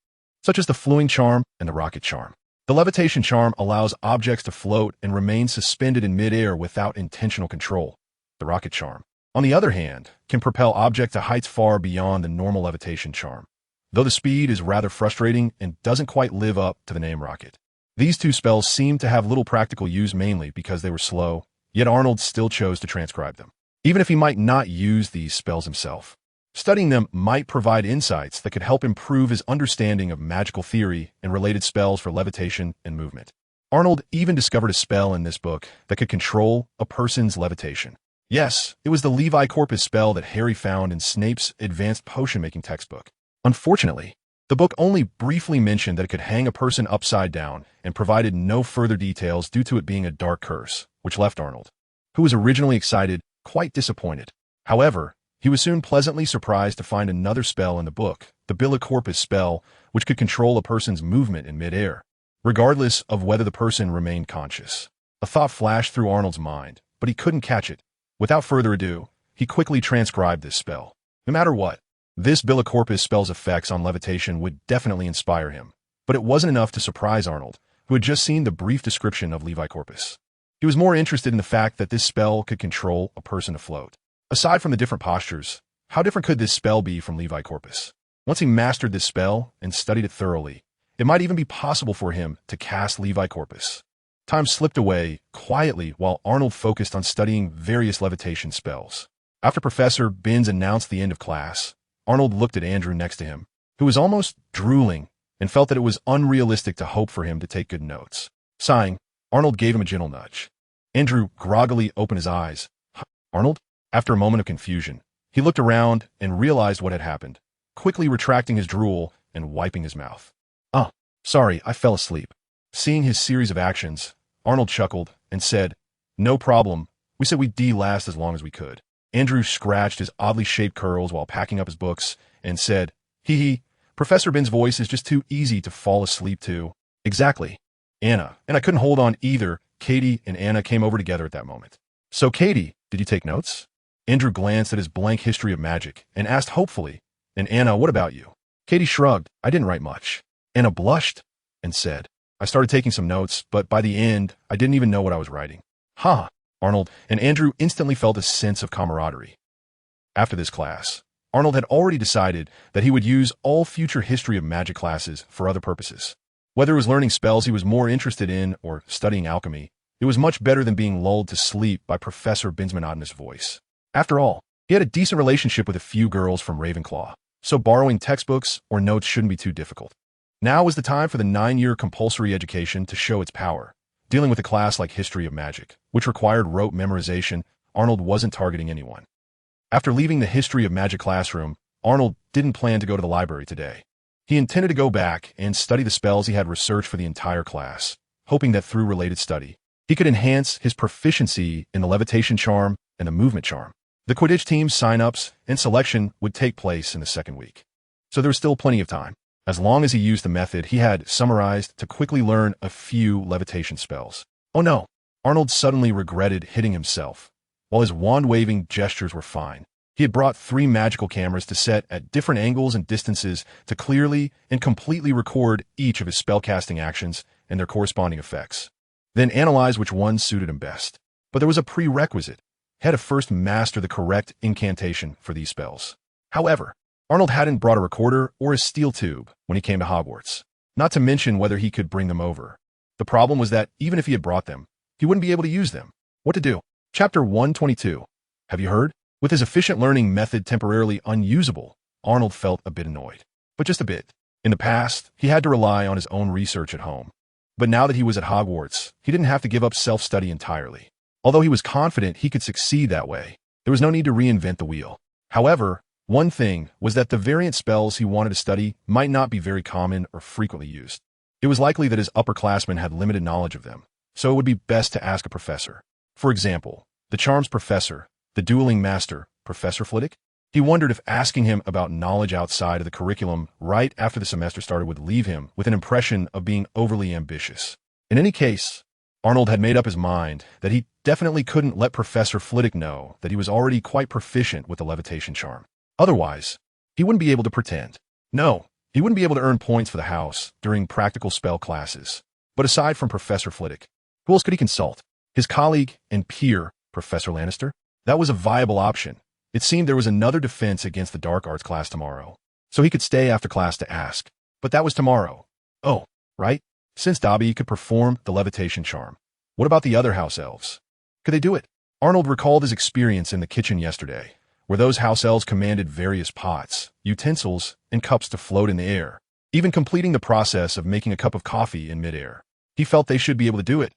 such as the fluing charm and the rocket charm. The levitation charm allows objects to float and remain suspended in midair without intentional control. The rocket charm, on the other hand, can propel objects to heights far beyond the normal levitation charm, though the speed is rather frustrating and doesn't quite live up to the name rocket. These 2 spells seemed to have little practical use mainly because they were slow, yet Arnold still chose to transcribe them. Even if he might not use these spells himself, studying them might provide insights that could help improve his understanding of magical theory and related spells for levitation and movement. Arnold even discovered a spell in this book that could control a person's levitation. Yes, it was the Levi Corpus spell that Harry found in Snape's advanced potion-making textbook. Unfortunately, the book only briefly mentioned that it could hang a person upside down and provided no further details due to it being a dark curse, which left Arnold, who was originally excited, quite disappointed. However, he was soon pleasantly surprised to find another spell in the book, the Billa Corpus spell, which could control a person's movement in midair, regardless of whether the person remained conscious. A thought flashed through Arnold's mind, but he couldn't catch it. Without further ado, he quickly transcribed this spell. No matter what, this Billa Corpus spell's effects on levitation would definitely inspire him, but it wasn't enough to surprise Arnold, who had just seen the brief description of Levi Corpus. He was more interested in the fact that this spell could control a person afloat. Aside from the different postures, how different could this spell be from Levi Corpus? Once he mastered this spell and studied it thoroughly, it might even be possible for him to cast Levi Corpus. Time slipped away quietly while Arnold focused on studying various levitation spells. After Professor Binns announced the end of class, Arnold looked at Andrew next to him, who was almost drooling and felt that it was unrealistic to hope for him to take good notes. Sighing, Arnold gave him a gentle nudge. Andrew groggily opened his eyes. Arnold? After a moment of confusion, he looked around and realized what had happened, quickly retracting his drool and wiping his mouth. Sorry, I fell asleep. Seeing his series of actions, Arnold chuckled and said, No problem. We said we'd last as long as we could. Andrew scratched his oddly shaped curls while packing up his books and said, Hee, Professor Binns' voice is just too easy to fall asleep to. Exactly. Anna, and I couldn't hold on either. Katie and Anna came over together at that moment. So Katie, did you take notes? Andrew glanced at his blank history of magic and asked hopefully, And Anna, what about you? Katie shrugged. I didn't write much. Anna blushed and said, I started taking some notes, but by the end, I didn't even know what I was writing. Arnold and Andrew instantly felt a sense of camaraderie. After this class, Arnold had already decided that he would use all future history of magic classes for other purposes. Whether it was learning spells he was more interested in or studying alchemy, it was much better than being lulled to sleep by Professor Binns' monotonous voice. After all, he had a decent relationship with a few girls from Ravenclaw, so borrowing textbooks or notes shouldn't be too difficult. Now was the time for the 9-year compulsory education to show its power. Dealing with a class like History of Magic, which required rote memorization, Arnold wasn't targeting anyone. After leaving the History of Magic classroom, Arnold didn't plan to go to the library today. He intended to go back and study the spells he had researched for the entire class, hoping that through related study, he could enhance his proficiency in the levitation charm and the movement charm. The Quidditch team's sign-ups and selection would take place in the second week, so there was still plenty of time, as long as he used the method he had summarized to quickly learn a few levitation spells. Oh no, Arnold suddenly regretted hitting himself. While his wand-waving gestures were fine, he had brought 3 magical cameras to set at different angles and distances to clearly and completely record each of his spellcasting actions and their corresponding effects, then analyze which one suited him best. But there was a prerequisite. He had to first master the correct incantation for these spells. However, Arnold hadn't brought a recorder or a steel tube when he came to Hogwarts, not to mention whether he could bring them over. The problem was that even if he had brought them, he wouldn't be able to use them. What to do? Chapter 122. Have you heard? With his efficient learning method temporarily unusable, Arnold felt a bit annoyed. But just a bit. In the past, he had to rely on his own research at home. But now that he was at Hogwarts, he didn't have to give up self-study entirely. Although he was confident he could succeed that way, there was no need to reinvent the wheel. However, one thing was that the variant spells he wanted to study might not be very common or frequently used. It was likely that his upperclassmen had limited knowledge of them, so it would be best to ask a professor. For example, the charms professor, the dueling master, Professor Flitwick. He wondered if asking him about knowledge outside of the curriculum right after the semester started would leave him with an impression of being overly ambitious. In any case, Arnold had made up his mind that he definitely couldn't let Professor Flitwick know that he was already quite proficient with the levitation charm. Otherwise, he wouldn't be able to pretend. No, he wouldn't be able to earn points for the house during practical spell classes. But aside from Professor Flitwick, who else could he consult? His colleague and peer, Professor Lannister? That was a viable option. It seemed there was another defense against the dark arts class tomorrow, so he could stay after class to ask. But that was tomorrow. Oh, right? Since Dobby could perform the levitation charm, what about the other house elves? Could they do it? Arnold recalled his experience in the kitchen yesterday, where those house elves commanded various pots, utensils, and cups to float in the air, even completing the process of making a cup of coffee in midair. He felt they should be able to do it,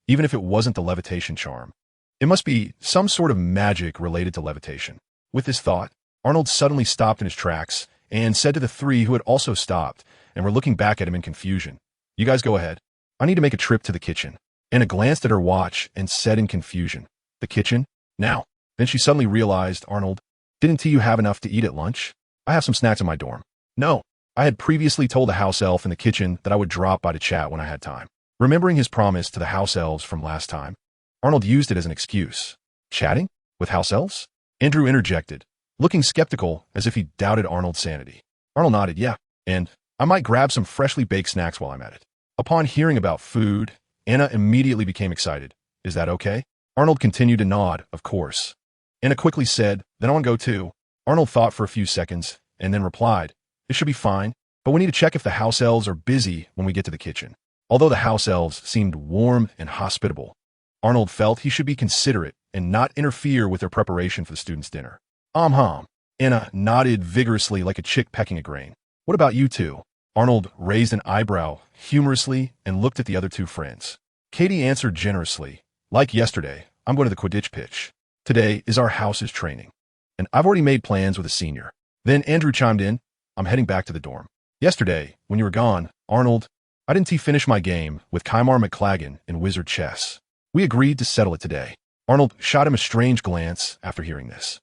even if it wasn't the levitation charm. It must be some sort of magic related to levitation. With this thought, Arnold suddenly stopped in his tracks and said to the three who had also stopped and were looking back at him in confusion, "You guys go ahead. I need to make a trip to the kitchen." Anna glanced at her watch and said in confusion, "The kitchen? Now?" Then she suddenly realized, "Arnold, didn't you have enough to eat at lunch? I have some snacks in my dorm." No, I had previously told the house elf in the kitchen that I would drop by to chat when I had time. Remembering his promise to the house elves from last time, Arnold used it as an excuse. Chatting? With house elves? Andrew interjected, looking skeptical as if he doubted Arnold's sanity. Arnold nodded, "Yeah, and I might grab some freshly baked snacks while I'm at it." Upon hearing about food, Anna immediately became excited. "Is that okay?" Arnold continued to nod, "Of course." Anna quickly said, "Then I want to go too." Arnold thought for a few seconds and then replied, "It should be fine, but we need to check if the house elves are busy when we get to the kitchen." Although the house elves seemed warm and hospitable, Arnold felt he should be considerate and not interfere with their preparation for the students' dinner. Hum. Anna nodded vigorously like a chick pecking a grain. "What about you two?" Arnold raised an eyebrow humorously and looked at the other two friends. Katie answered generously, "Like yesterday, I'm going to the Quidditch pitch. Today is our house's training, and I've already made plans with a senior." Then Andrew chimed in, "I'm heading back to the dorm. Yesterday, when you were gone, Arnold, I didn't finish my game with Kymar McClagan in Wizard Chess. We agreed to settle it today." Arnold shot him a strange glance after hearing this.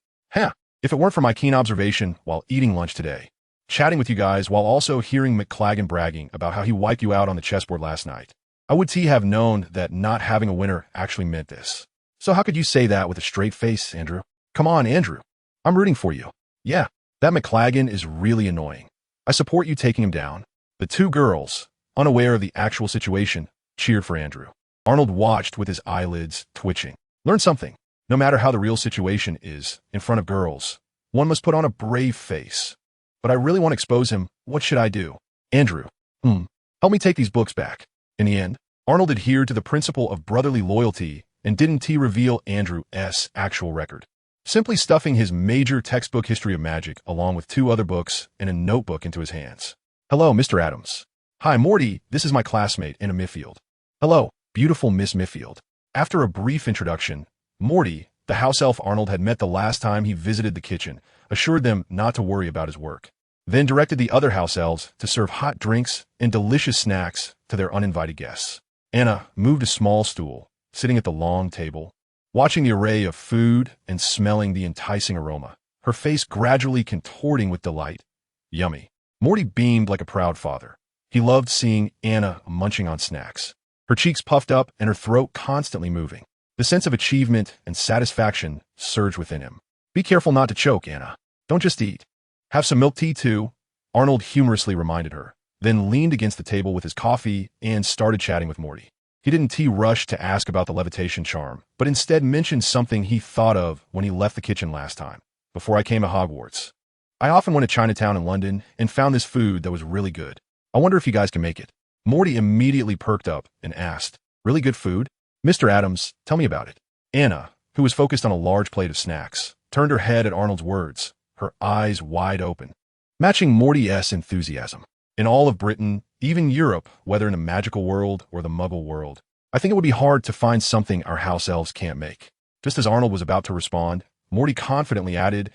If it weren't for my keen observation while eating lunch today, chatting with you guys while also hearing McClagan bragging about how he wiped you out on the chessboard last night, I would have known that not having a winner actually meant this. So how could you say that with a straight face, Andrew? Come on, Andrew. I'm rooting for you. Yeah, that McClagan is really annoying. I support you taking him down. The two girls, unaware of the actual situation, cheered for Andrew. Arnold watched with his eyelids twitching. Learn something. No matter how the real situation is, in front of girls, one must put on a brave face. But I really want to expose him. What should I do? Andrew. Help me take these books back. In the end, Arnold adhered to the principle of brotherly loyalty and didn't reveal Andrew's actual record, simply stuffing his major textbook history of magic along with 2 other books and a notebook into his hands. "Hello, Mr. Adams." "Hi, Morty, this is my classmate, Anna Miffield." "Hello, beautiful Miss Miffield." After a brief introduction, Morty, the house elf Arnold had met the last time he visited the kitchen, assured them not to worry about his work, then directed the other house elves to serve hot drinks and delicious snacks to their uninvited guests. Anna moved a small stool, sitting at the long table, watching the array of food and smelling the enticing aroma, her face gradually contorting with delight. Yummy. Morty beamed like a proud father. He loved seeing Anna munching on snacks, her cheeks puffed up and her throat constantly moving. The sense of achievement and satisfaction surged within him. "Be careful not to choke, Anna. Don't just eat. Have some milk tea, too," Arnold humorously reminded her, then leaned against the table with his coffee and started chatting with Morty. He didn't rush to ask about the levitation charm, but instead mentioned something he thought of when he left the kitchen last time, before I came to Hogwarts. "I often went to Chinatown in London and found this food that was really good. I wonder if you guys can make it." Morty immediately perked up and asked, "Really good food? Mr. Adams, tell me about it." Anna, who was focused on a large plate of snacks, turned her head at Arnold's words, her eyes wide open, matching Morty's enthusiasm. "In all of Britain, even Europe, whether in the magical world or the muggle world, I think it would be hard to find something our house elves can't make." Just as Arnold was about to respond, Morty confidently added,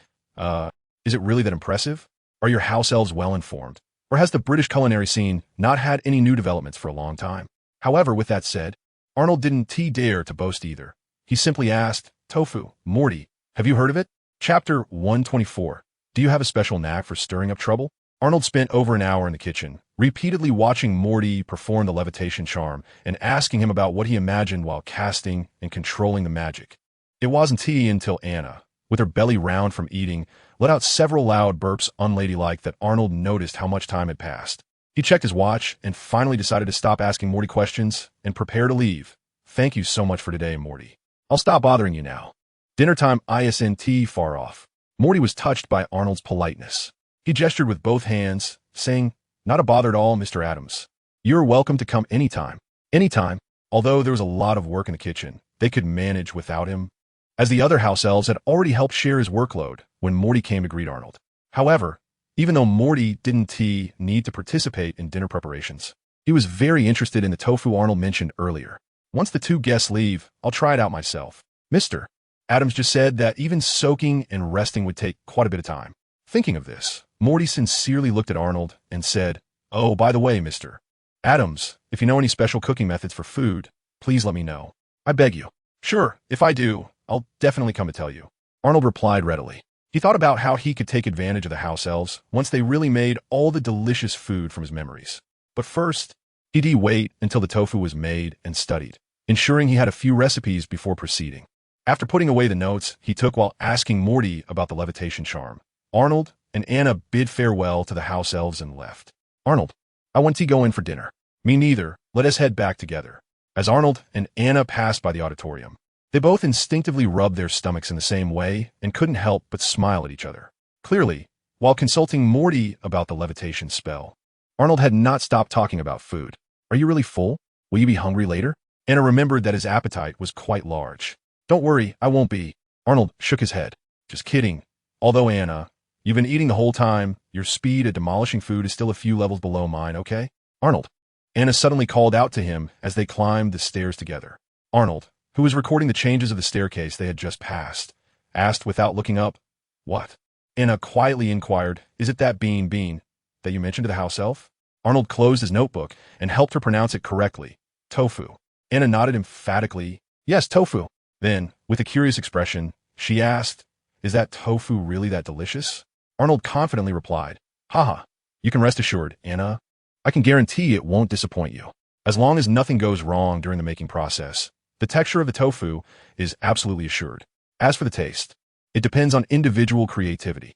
"Is it really that impressive? Are your house elves well informed? Or has the British culinary scene not had any new developments for a long time?" However, with that said, Arnold didn't dare to boast either. He simply asked, "Tofu, Morty, have you heard of it?" Chapter 124. Do you have a special knack for stirring up trouble? Arnold spent over an hour in the kitchen, repeatedly watching Morty perform the levitation charm and asking him about what he imagined while casting and controlling the magic. It wasn't until Anna, with her belly round from eating, let out several loud burps unladylike that Arnold noticed how much time had passed. He checked his watch and finally decided to stop asking Morty questions and prepare to leave. "Thank you so much for today, Morty. I'll stop bothering you now. Dinner time isn't far off." Morty was touched by Arnold's politeness. He gestured with both hands, saying, "Not a bother at all, Mr. Adams. You're welcome to come anytime." Anytime. Although there was a lot of work in the kitchen, they could manage without him, as the other house elves had already helped share his workload when Morty came to greet Arnold. However, even though Morty didn't need to participate in dinner preparations, He was very interested in the tofu Arnold mentioned earlier. Once the two guests leave, I'll try it out myself. Mr. Adams just said that even soaking and resting would take quite a bit of time. Thinking of this, Morty sincerely looked at Arnold and said, "Oh, by the way, Mr. Adams, if you know any special cooking methods for food, please let me know. I beg you." "Sure, if I do, I'll definitely come to tell you," Arnold replied readily. He thought about how he could take advantage of the house elves once they really made all the delicious food from his memories. But first, he'd wait until the tofu was made and studied, ensuring he had a few recipes before proceeding. After putting away the notes he took while asking Morty about the levitation charm, Arnold and Anna bid farewell to the house elves and left. "Arnold, I want to go in for dinner." "Me neither. Let us head back together." As Arnold and Anna passed by the auditorium, they both instinctively rubbed their stomachs in the same way and couldn't help but smile at each other. Clearly, while consulting Morty about the levitation spell, Arnold had not stopped talking about food. "Are you really full? Will you be hungry later?" Anna remembered that his appetite was quite large. "Don't worry, I won't be." Arnold shook his head. "Just kidding. Although, Anna, you've been eating the whole time. Your speed at demolishing food is still a few levels below mine, okay?" "Arnold." Anna suddenly called out to him as they climbed the stairs together. Arnold, who was recording the changes of the staircase they had just passed, asked without looking up, "What?" Anna quietly inquired, "Is it that bean that you mentioned to the house elf?" Arnold closed his notebook and helped her pronounce it correctly. "Tofu." Anna nodded emphatically. "Yes, tofu." Then, with a curious expression, she asked, "Is that tofu really that delicious?" Arnold confidently replied, "Haha, you can rest assured, Anna. I can guarantee it won't disappoint you. As long as nothing goes wrong during the making process, the texture of the tofu is absolutely assured. As for the taste, it depends on individual creativity.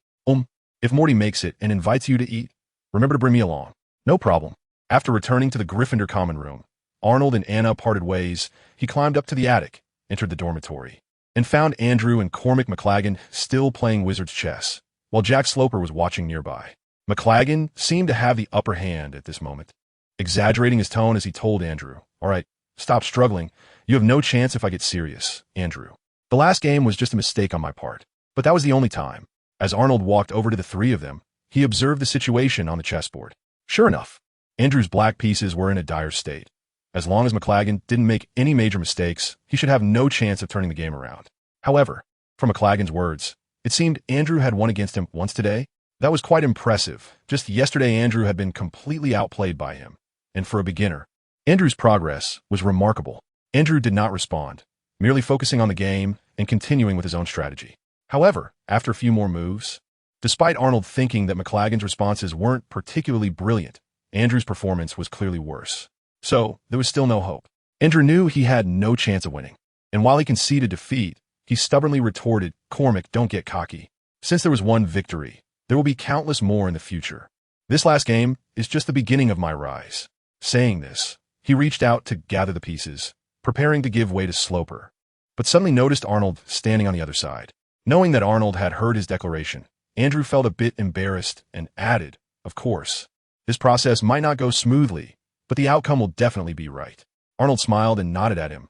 If Morty makes it and invites you to eat, remember to bring me along." "No problem." After returning to the Gryffindor common room, Arnold and Anna parted ways. He climbed up to the attic, entered the dormitory, and found Andrew and Cormac McLaggen still playing wizard's chess, while Jack Sloper was watching nearby. McLaggen seemed to have the upper hand at this moment, exaggerating his tone as he told Andrew, "All right, stop struggling. You have no chance if I get serious, Andrew. The last game was just a mistake on my part, but that was the only time." As Arnold walked over to the three of them, he observed the situation on the chessboard. Sure enough, Andrew's black pieces were in a dire state. As long as McLaggen didn't make any major mistakes, he should have no chance of turning the game around. However, from McLaggen's words, it seemed Andrew had won against him once today. That was quite impressive. Just yesterday Andrew had been completely outplayed by him, and for a beginner, Andrew's progress was remarkable. Andrew did not respond, merely focusing on the game and continuing with his own strategy. However, after a few more moves, despite Arnold thinking that McLaggen's responses weren't particularly brilliant, Andrew's performance was clearly worse. So, there was still no hope. Andrew knew he had no chance of winning, and while he conceded defeat, he stubbornly retorted, "Cormac, don't get cocky. Since there was one victory, there will be countless more in the future. This last game is just the beginning of my rise." Saying this, he reached out to gather the pieces, preparing to give way to Sloper, but suddenly noticed Arnold standing on the other side. Knowing that Arnold had heard his declaration, Andrew felt a bit embarrassed and added, "Of course, this process might not go smoothly, but the outcome will definitely be right." Arnold smiled and nodded at him.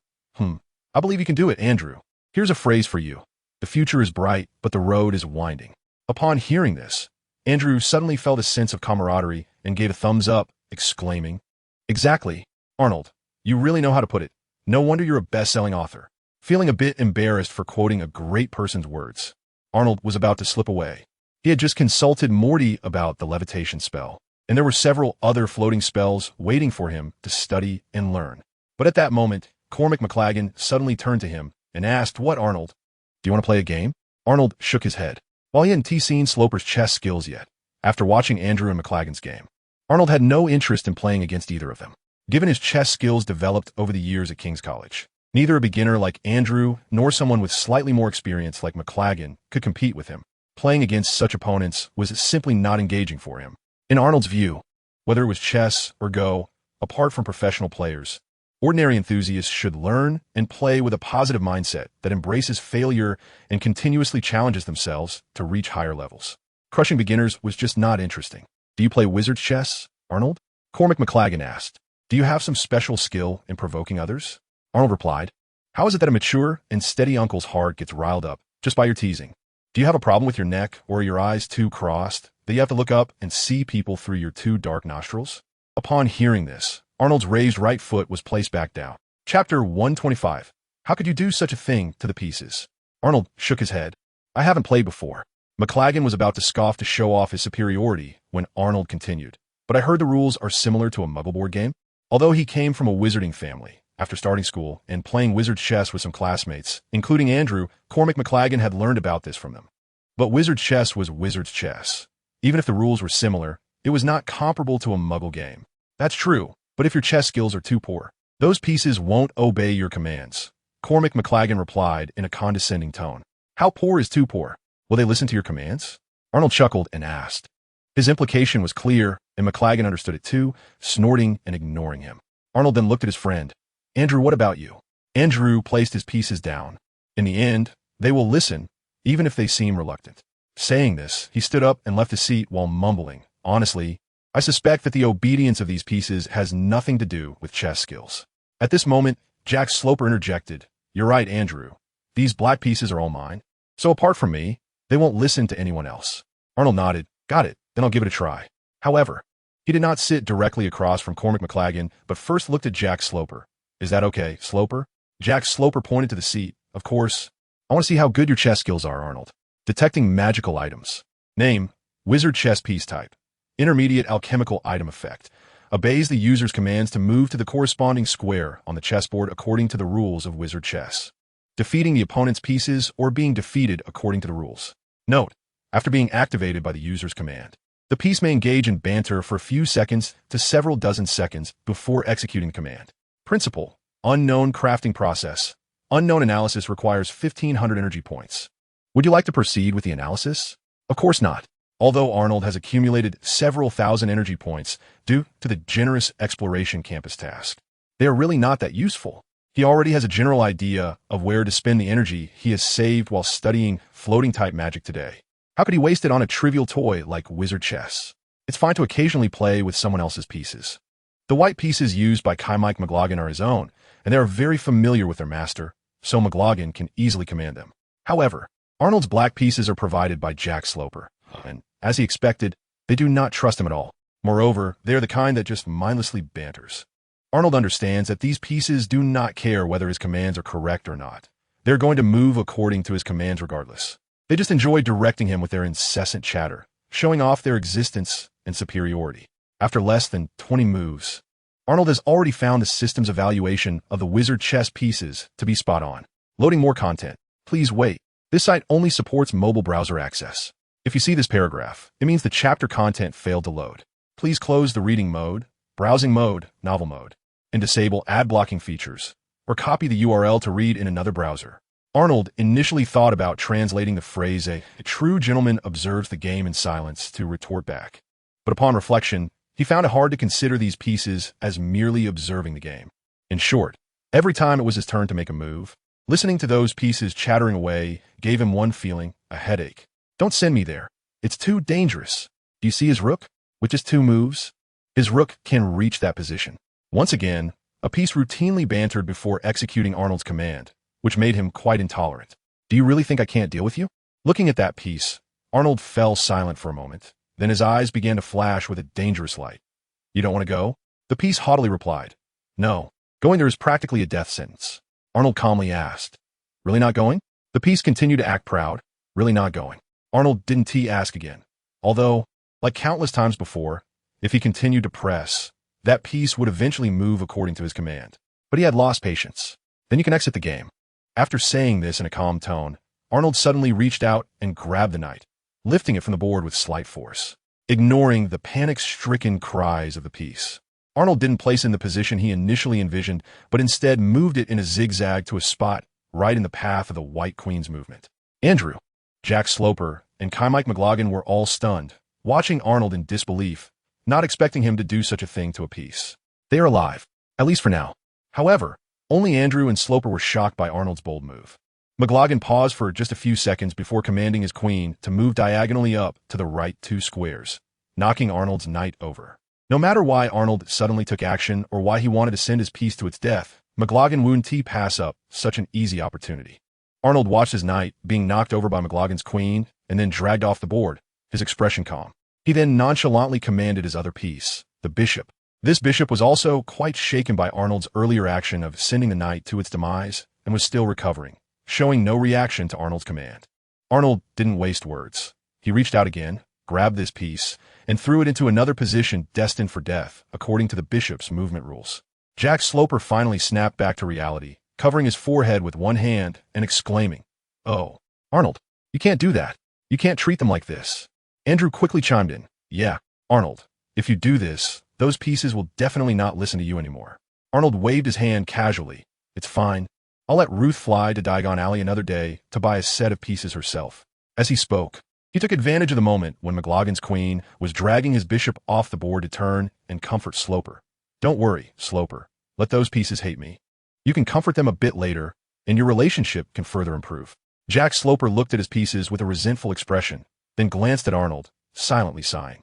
"I believe you can do it, Andrew. Here's a phrase for you. The future is bright, but the road is winding." Upon hearing this, Andrew suddenly felt a sense of camaraderie and gave a thumbs up, exclaiming, "Exactly, Arnold. You really know how to put it. No wonder you're a best-selling author." Feeling a bit embarrassed for quoting a great person's words, Arnold was about to slip away. He had just consulted Morty about the levitation spell, and there were several other floating spells waiting for him to study and learn. But at that moment, Cormac McLaggen suddenly turned to him and asked, "What, Arnold? Do you want to play a game?" Arnold shook his head. While he hadn't seen Sloper's chess skills yet, after watching Andrew and McLaggen's game, Arnold had no interest in playing against either of them. Given his chess skills developed over the years at King's College, neither a beginner like Andrew nor someone with slightly more experience like McLaggen could compete with him. Playing against such opponents was simply not engaging for him. In Arnold's view, whether it was chess or Go, apart from professional players, ordinary enthusiasts should learn and play with a positive mindset that embraces failure and continuously challenges themselves to reach higher levels. Crushing beginners was just not interesting. "Do you play wizard's chess, Arnold?" Cormac McLaggen asked. "Do you have some special skill in provoking others?" Arnold replied, "How is it that a mature and steady uncle's heart gets riled up just by your teasing? Do you have a problem with your neck or are your eyes too crossed that you have to look up and see people through your two dark nostrils?" Upon hearing this, Arnold's raised right foot was placed back down. Chapter 125. How could you do such a thing to the pieces? Arnold shook his head. I haven't played before. McLagan was about to scoff to show off his superiority when Arnold continued. But I heard the rules are similar to a Muggle board game. Although he came from a wizarding family, after starting school and playing wizard chess with some classmates, including Andrew, Cormac McLagan had learned about this from him. But wizard chess was wizard's chess. Even if the rules were similar, it was not comparable to a Muggle game. That's true, but if your chess skills are too poor, those pieces won't obey your commands. Cormac McLagan replied in a condescending tone. How poor is too poor? Will they listen to your commands? Arnold chuckled and asked. His implication was clear, and McLagan understood it too, snorting and ignoring him. Arnold then looked at his friend. Andrew, what about you? Andrew placed his pieces down. In the end, they will listen, even if they seem reluctant. Saying this, he stood up and left his seat while mumbling. Honestly, I suspect that the obedience of these pieces has nothing to do with chess skills. At this moment, Jack Sloper interjected. You're right, Andrew. These black pieces are all mine. So apart from me, they won't listen to anyone else. Arnold nodded. Got it. Then I'll give it a try. However, he did not sit directly across from Cormac McLagan, but first looked at Jack Sloper. Is that okay, Sloper? Jack Sloper pointed to the seat. Of course. I want to see how good your chess skills are, Arnold. Detecting magical items. Name, wizard chess piece type. Intermediate alchemical item effect. Obeys the user's commands to move to the corresponding square on the chessboard according to the rules of wizard chess. Defeating the opponent's pieces or being defeated according to the rules. Note, after being activated by the user's command, the piece may engage in banter for a few seconds to several dozen seconds before executing the command. Principle, unknown crafting process. Unknown analysis requires 1,500 energy points. Would you like to proceed with the analysis? Of course not. Although Arnold has accumulated several thousand energy points due to the generous exploration campus task, they are really not that useful. He already has a general idea of where to spend the energy he has saved while studying floating-type magic today. How could he waste it on a trivial toy like wizard chess? It's fine to occasionally play with someone else's pieces. The white pieces used by Cormac McLagan are his own, and they are very familiar with their master, so McLagan can easily command them. However, Arnold's black pieces are provided by Jack Sloper, and, as he expected, they do not trust him at all. Moreover, they are the kind that just mindlessly banters. Arnold understands that these pieces do not care whether his commands are correct or not. They're going to move according to his commands regardless. They just enjoy directing him with their incessant chatter, showing off their existence and superiority. After less than 20 moves, Arnold has already found the system's evaluation of the wizard chess pieces to be spot on. Loading more content. Please wait. This site only supports mobile browser access. If you see this paragraph, it means the chapter content failed to load. Please close the reading mode, browsing mode, novel mode, and disable ad blocking features, or copy the URL to read in another browser. Arnold initially thought about translating the phrase a true gentleman observes the game in silence to retort back. But upon reflection, he found it hard to consider these pieces as merely observing the game. In short, every time it was his turn to make a move, listening to those pieces chattering away gave him one feeling, a headache. Don't send me there. It's too dangerous. Do you see his rook? With just 2 moves, his rook can reach that position. Once again, a piece routinely bantered before executing Arnold's command, which made him quite intolerant. Do you really think I can't deal with you? Looking at that piece, Arnold fell silent for a moment. Then his eyes began to flash with a dangerous light. You don't want to go? The piece haughtily replied. No. Going there is practically a death sentence. Arnold calmly asked. Really not going? The piece continued to act proud. Really not going. Arnold didn't ask again. Although, like countless times before, if he continued to press, that piece would eventually move according to his command. But he had lost patience. Then you can exit the game. After saying this in a calm tone, Arnold suddenly reached out and grabbed the knight, lifting it from the board with slight force, ignoring the panic-stricken cries of the piece. Arnold didn't place it in the position he initially envisioned, but instead moved it in a zigzag to a spot right in the path of the White Queen's movement. Andrew, Jack Sloper, and Cormac McLagan were all stunned, watching Arnold in disbelief, not expecting him to do such a thing to a piece. They are alive, at least for now. However, only Andrew and Sloper were shocked by Arnold's bold move. McLagan paused for just a few seconds before commanding his queen to move diagonally up to the right 2 squares, knocking Arnold's knight over. No matter why Arnold suddenly took action or why he wanted to send his piece to its death, McLagan wouldn't pass up such an easy opportunity. Arnold watched his knight being knocked over by McLagan's queen and then dragged off the board, his expression calm. He then nonchalantly commanded his other piece, the bishop, This bishop was also quite shaken by Arnold's earlier action of sending the knight to its demise and was still recovering, showing no reaction to Arnold's command. Arnold didn't waste words. He reached out again, grabbed this piece, and threw it into another position destined for death, according to the bishop's movement rules. Jack Sloper finally snapped back to reality, covering his forehead with one hand and exclaiming, "Oh, Arnold, you can't do that. You can't treat them like this." Andrew quickly chimed in, "Yeah, Arnold, if you do this, those pieces will definitely not listen to you anymore." Arnold waved his hand casually. "It's fine. I'll let Ruth fly to Diagon Alley another day to buy a set of pieces herself." As he spoke, he took advantage of the moment when McLagan's queen was dragging his bishop off the board to turn and comfort Sloper. "Don't worry, Sloper. Let those pieces hate me. You can comfort them a bit later, and your relationship can further improve." Jack Sloper looked at his pieces with a resentful expression, then glanced at Arnold, silently sighing.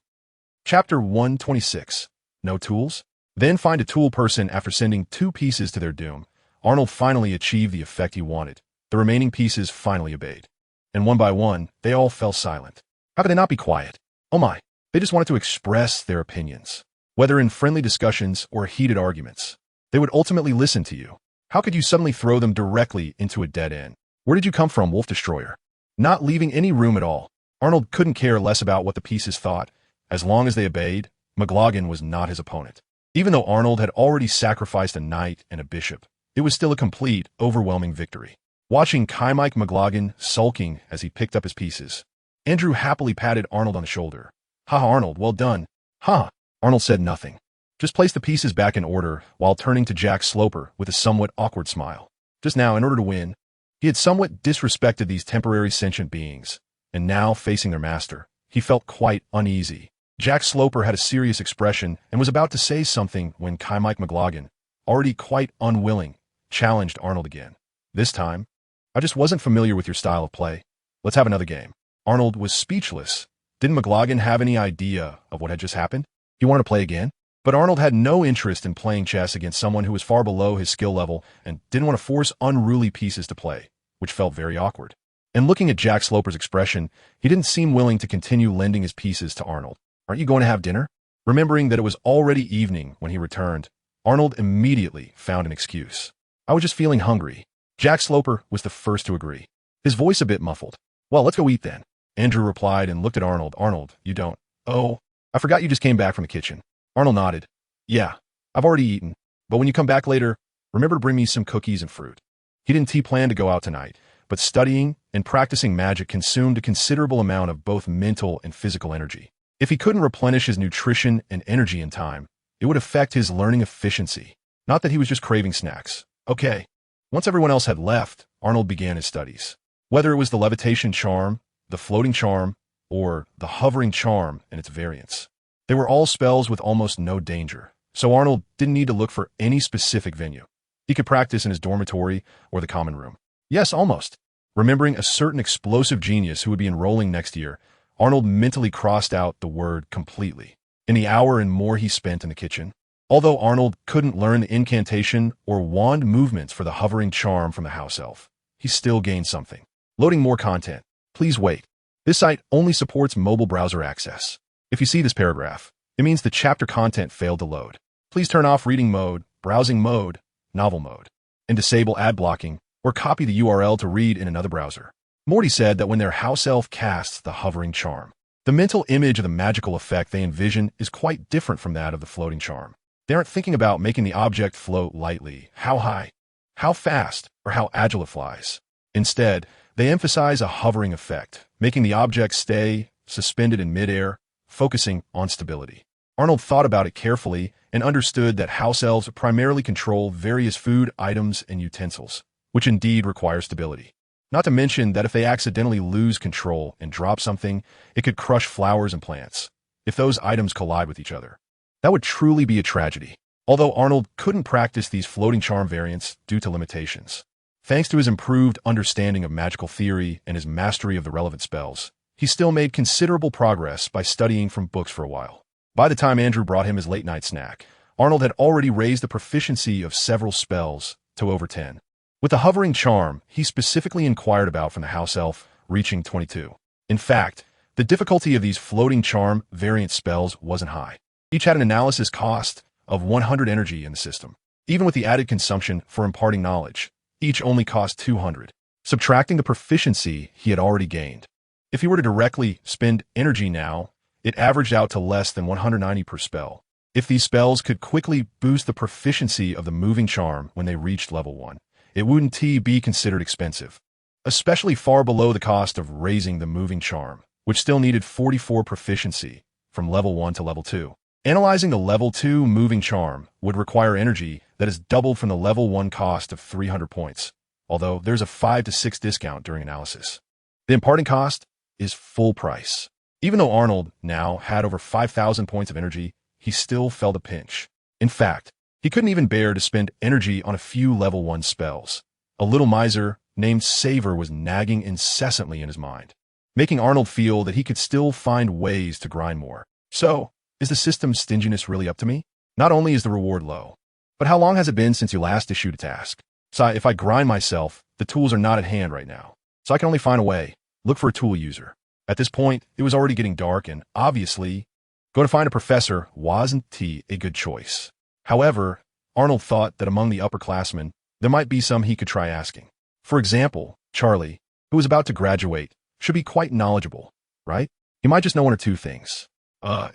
Chapter 126. No tools? Then find a tool person. After sending 2 pieces to their doom, Arnold finally achieved the effect he wanted. The remaining pieces finally obeyed. And one by one, they all fell silent. How could they not be quiet? Oh my, they just wanted to express their opinions. Whether in friendly discussions or heated arguments, they would ultimately listen to you. How could you suddenly throw them directly into a dead end? Where did you come from, Wolf Destroyer? Not leaving any room at all. Arnold couldn't care less about what the pieces thought. As long as they obeyed, McLagan was not his opponent. Even though Arnold had already sacrificed a knight and a bishop, it was still a complete, overwhelming victory. Watching Mike McLagan sulking as he picked up his pieces, Andrew happily patted Arnold on the shoulder. "Ha, Arnold, well done." "Ha." Arnold said nothing. Just placed the pieces back in order while turning to Jack Sloper with a somewhat awkward smile. Just now, in order to win, he had somewhat disrespected these temporary sentient beings, and now, facing their master, he felt quite uneasy. Jack Sloper had a serious expression and was about to say something when Mike McLagan, already quite unwilling, challenged Arnold again. This time, "I just wasn't familiar with your style of play. Let's have another game." Arnold was speechless. Didn't McLagan have any idea of what had just happened? He wanted to play again? But Arnold had no interest in playing chess against someone who was far below his skill level and didn't want to force unruly pieces to play, which felt very awkward. And looking at Jack Sloper's expression, he didn't seem willing to continue lending his pieces to Arnold. "Aren't you going to have dinner?" Remembering that it was already evening when he returned, Arnold immediately found an excuse. "I was just feeling hungry." Jack Sloper was the first to agree, his voice a bit muffled. "Well, let's go eat then." Andrew replied and looked at Arnold. "Arnold, you don't." "Oh, I forgot you just came back from the kitchen." Arnold nodded. "Yeah, I've already eaten, but when you come back later, remember to bring me some cookies and fruit." He didn't plan to go out tonight, but studying and practicing magic consumed a considerable amount of both mental and physical energy. If he couldn't replenish his nutrition and energy in time, it would affect his learning efficiency. Not that he was just craving snacks. Okay. Once everyone else had left, Arnold began his studies. Whether it was the levitation charm, the floating charm, or the hovering charm and its variants, they were all spells with almost no danger, so Arnold didn't need to look for any specific venue. He could practice in his dormitory or the common room. Yes, almost. Remembering a certain explosive genius who would be enrolling next year, Arnold mentally crossed out the word completely. In the hour and more he spent in the kitchen, although Arnold couldn't learn the incantation or wand movements for the hovering charm from the house elf, he still gained something. Loading more content. Please wait. This site only supports mobile browser access. If you see this paragraph, it means the chapter content failed to load. Please turn off reading mode, browsing mode, novel mode, and disable ad blocking, or copy the URL to read in another browser. Morty said that when their house elf casts the hovering charm, the mental image of the magical effect they envision is quite different from that of the floating charm. They aren't thinking about making the object float lightly, how high, how fast, or how agile it flies. Instead, they emphasize a hovering effect, making the object stay suspended in midair, focusing on stability. Arnold thought about it carefully and understood that house elves primarily control various food items and utensils, which indeed require stability. Not to mention that if they accidentally lose control and drop something, it could crush flowers and plants. If those items collide with each other, that would truly be a tragedy. Although Arnold couldn't practice these floating charm variants due to limitations, thanks to his improved understanding of magical theory and his mastery of the relevant spells, he still made considerable progress by studying from books for a while. By the time Andrew brought him his late-night snack, Arnold had already raised the proficiency of several spells to over 10. With the hovering charm, he specifically inquired about from the house elf, reaching 22. In fact, the difficulty of these floating charm variant spells wasn't high. Each had an analysis cost of 100 energy in the system. Even with the added consumption for imparting knowledge, each only cost 200, subtracting the proficiency he had already gained. If he were to directly spend energy now, it averaged out to less than 190 per spell. If these spells could quickly boost the proficiency of the moving charm when they reached level 1, it wouldn't be considered expensive, especially far below the cost of raising the moving charm, which still needed 44 proficiency from level 1 to level 2. Analyzing the level 2 moving charm would require energy that is doubled from the level 1 cost of 300 points, although there's a 5 to 6 discount during analysis. The imparting cost is full price. Even though Arnold now had over 5,000 points of energy, he still felt a pinch. In fact, he couldn't even bear to spend energy on a few level 1 spells. A little miser named Savor was nagging incessantly in his mind, making Arnold feel that he could still find ways to grind more. So, is the system's stinginess really up to me? Not only is the reward low, but how long has it been since you last issued a task? So if I grind myself, the tools are not at hand right now. So I can only find a way. Look for a tool user. At this point, it was already getting dark and, obviously, going to find a professor wasn't a good choice. However, Arnold thought that among the upperclassmen, there might be some he could try asking. For example, Charlie, who was about to graduate, should be quite knowledgeable, right? He might just know one or two things.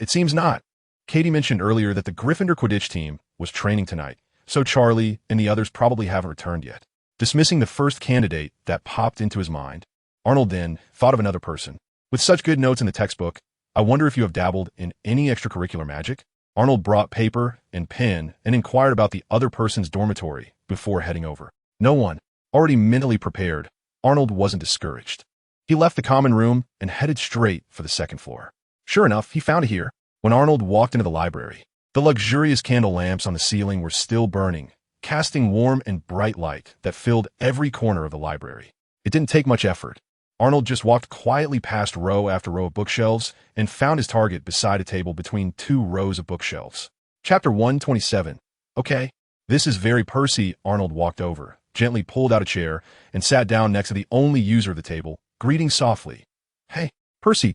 It seems not. Katie mentioned earlier that the Gryffindor Quidditch team was training tonight, so Charlie and the others probably haven't returned yet. Dismissing the first candidate that popped into his mind, Arnold then thought of another person. With such good notes in the textbook, I wonder if you have dabbled in any extracurricular magic? Arnold brought paper and pen and inquired about the other person's dormitory before heading over. No one. Already mentally prepared, Arnold wasn't discouraged. He left the common room and headed straight for the second floor. Sure enough, he found it here. When Arnold walked into the library, the luxurious candle lamps on the ceiling were still burning, casting warm and bright light that filled every corner of the library. It didn't take much effort. Arnold just walked quietly past row after row of bookshelves and found his target beside a table between two rows of bookshelves. Chapter 127. Okay, this is very Percy. Arnold walked over, gently pulled out a chair, and sat down next to the only user of the table, greeting softly. Hey, Percy.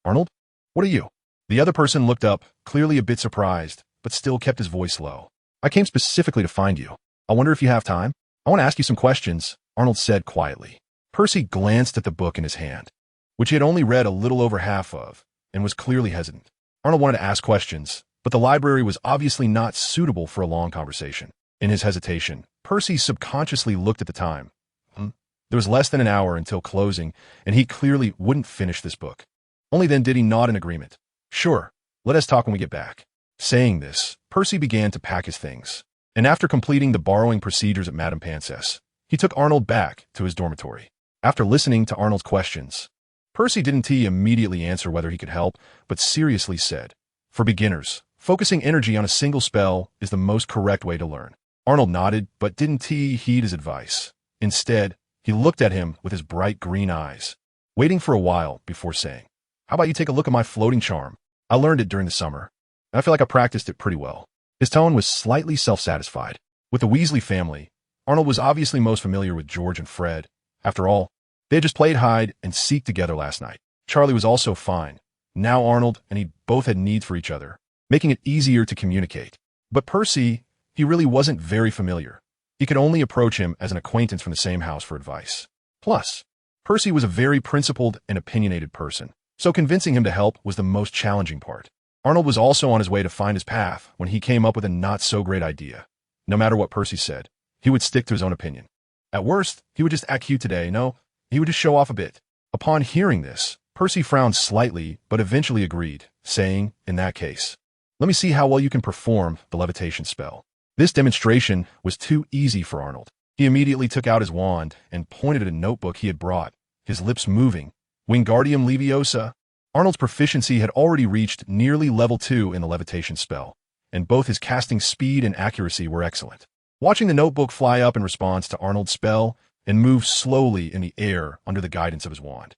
Arnold? What are you? The other person looked up, clearly a bit surprised, but still kept his voice low. I came specifically to find you. I wonder if you have time? I want to ask you some questions, Arnold said quietly. Percy glanced at the book in his hand, which he had only read a little over half of, and was clearly hesitant. Arnold wanted to ask questions, but the library was obviously not suitable for a long conversation. In his hesitation, Percy subconsciously looked at the time. There was less than an hour until closing, and he clearly wouldn't finish this book. Only then did he nod in agreement. Sure, let us talk when we get back. Saying this, Percy began to pack his things, and after completing the borrowing procedures at Madame Pancess, he took Arnold back to his dormitory. After listening to Arnold's questions, Percy didn't immediately answer whether he could help, but seriously said, for beginners, focusing energy on a single spell is the most correct way to learn. Arnold nodded, but didn't heed his advice. Instead, he looked at him with his bright green eyes, waiting for a while before saying, how about you take a look at my floating charm? I learned it during the summer, and I feel like I practiced it pretty well. His tone was slightly self-satisfied. With the Weasley family, Arnold was obviously most familiar with George and Fred. After all, they had just played hide and seek together last night. Charlie was also fine. Now Arnold and he both had needs for each other, making it easier to communicate. But Percy, he really wasn't very familiar. He could only approach him as an acquaintance from the same house for advice. Plus, Percy was a very principled and opinionated person, so convincing him to help was the most challenging part. Arnold was also on his way to find his path when he came up with a not-so-great idea. No matter what Percy said, he would stick to his own opinion. At worst, he would just act cute today. No, he would just show off a bit. Upon hearing this, Percy frowned slightly but eventually agreed, saying, in that case, let me see how well you can perform the levitation spell. This demonstration was too easy for Arnold. He immediately took out his wand and pointed at a notebook he had brought, his lips moving. Wingardium Leviosa. Arnold's proficiency had already reached nearly level 2 in the levitation spell, and both his casting speed and accuracy were excellent. Watching the notebook fly up in response to Arnold's spell and move slowly in the air under the guidance of his wand,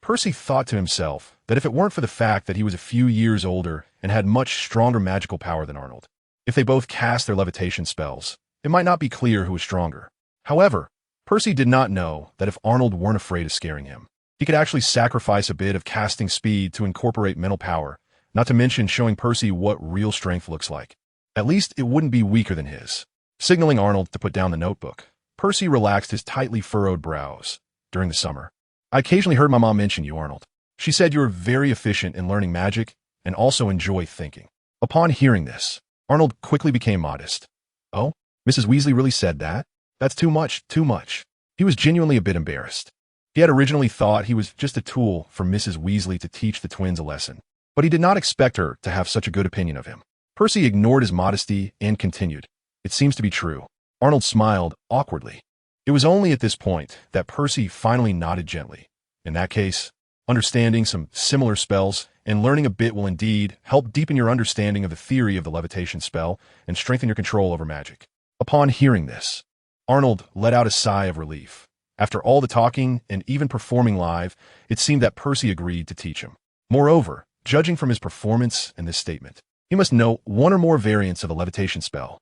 Percy thought to himself that if it weren't for the fact that he was a few years older and had much stronger magical power than Arnold, if they both cast their levitation spells, it might not be clear who was stronger. However, Percy did not know that if Arnold weren't afraid of scaring him, he could actually sacrifice a bit of casting speed to incorporate mental power, not to mention showing Percy what real strength looks like. At least it wouldn't be weaker than his. Signaling Arnold to put down the notebook, Percy relaxed his tightly furrowed brows. During the summer, I occasionally heard my mom mention you, Arnold. She said you were very efficient in learning magic and also enjoy thinking. Upon hearing this, Arnold quickly became modest. Oh, Mrs. Weasley really said that? That's too much, too much. He was genuinely a bit embarrassed. He had originally thought he was just a tool for Mrs. Weasley to teach the twins a lesson, but he did not expect her to have such a good opinion of him. Percy ignored his modesty and continued. It seems to be true. Arnold smiled awkwardly. It was only at this point that Percy finally nodded gently. In that case, understanding some similar spells and learning a bit will indeed help deepen your understanding of the theory of the levitation spell and strengthen your control over magic. Upon hearing this, Arnold let out a sigh of relief. After all the talking and even performing live, it seemed that Percy agreed to teach him. Moreover, judging from his performance in this statement, he must know one or more variants of the levitation spell.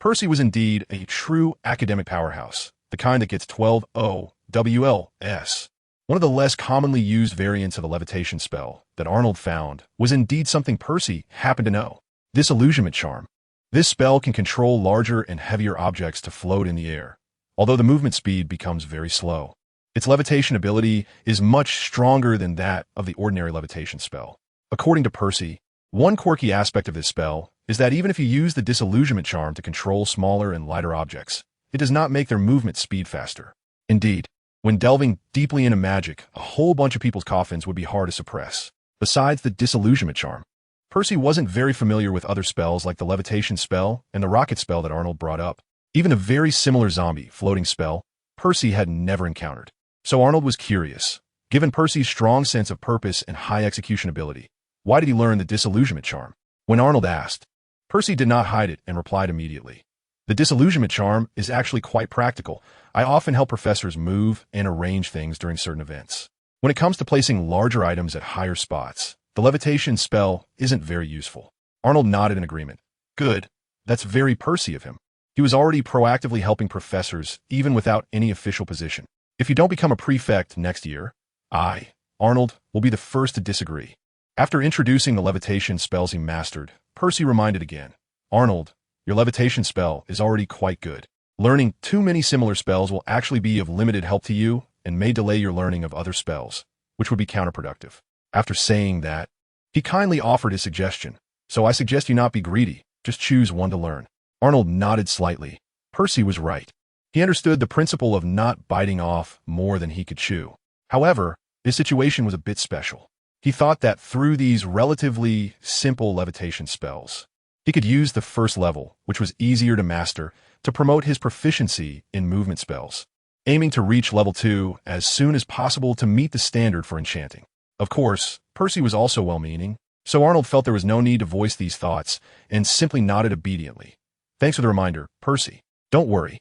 Percy was indeed a true academic powerhouse, the kind that gets 12 OWLs. One of the less commonly used variants of the levitation spell that Arnold found was indeed something Percy happened to know. Disillusionment charm. This spell can control larger and heavier objects to float in the air, although the movement speed becomes very slow. Its levitation ability is much stronger than that of the ordinary levitation spell. According to Percy, one quirky aspect of this spell is that even if you use the disillusionment charm to control smaller and lighter objects, it does not make their movement speed faster. Indeed, when delving deeply into magic, a whole bunch of people's coffins would be hard to suppress. Besides the disillusionment charm, Percy wasn't very familiar with other spells like the levitation spell and the rocket spell that Arnold brought up. Even a very similar zombie floating spell, Percy had never encountered. So Arnold was curious. Given Percy's strong sense of purpose and high execution ability, why did he learn the disillusionment charm? When Arnold asked, Percy did not hide it and replied immediately. The disillusionment charm is actually quite practical. I often help professors move and arrange things during certain events. When it comes to placing larger items at higher spots, the levitation spell isn't very useful. Arnold nodded in agreement. Good. That's very Percy of him. He was already proactively helping professors even without any official position. If you don't become a prefect next year, Arnold, will be the first to disagree. After introducing the levitation spells he mastered, Percy reminded again, Arnold, your levitation spell is already quite good. Learning too many similar spells will actually be of limited help to you and may delay your learning of other spells, which would be counterproductive. After saying that, he kindly offered his suggestion. So I suggest you not be greedy, just choose one to learn. Arnold nodded slightly. Percy was right. He understood the principle of not biting off more than he could chew. However, his situation was a bit special. He thought that through these relatively simple levitation spells, he could use the first level, which was easier to master, to promote his proficiency in movement spells, aiming to reach level 2 as soon as possible to meet the standard for enchanting. Of course, Percy was also well-meaning, so Arnold felt there was no need to voice these thoughts and simply nodded obediently. Thanks for the reminder, Percy. Don't worry.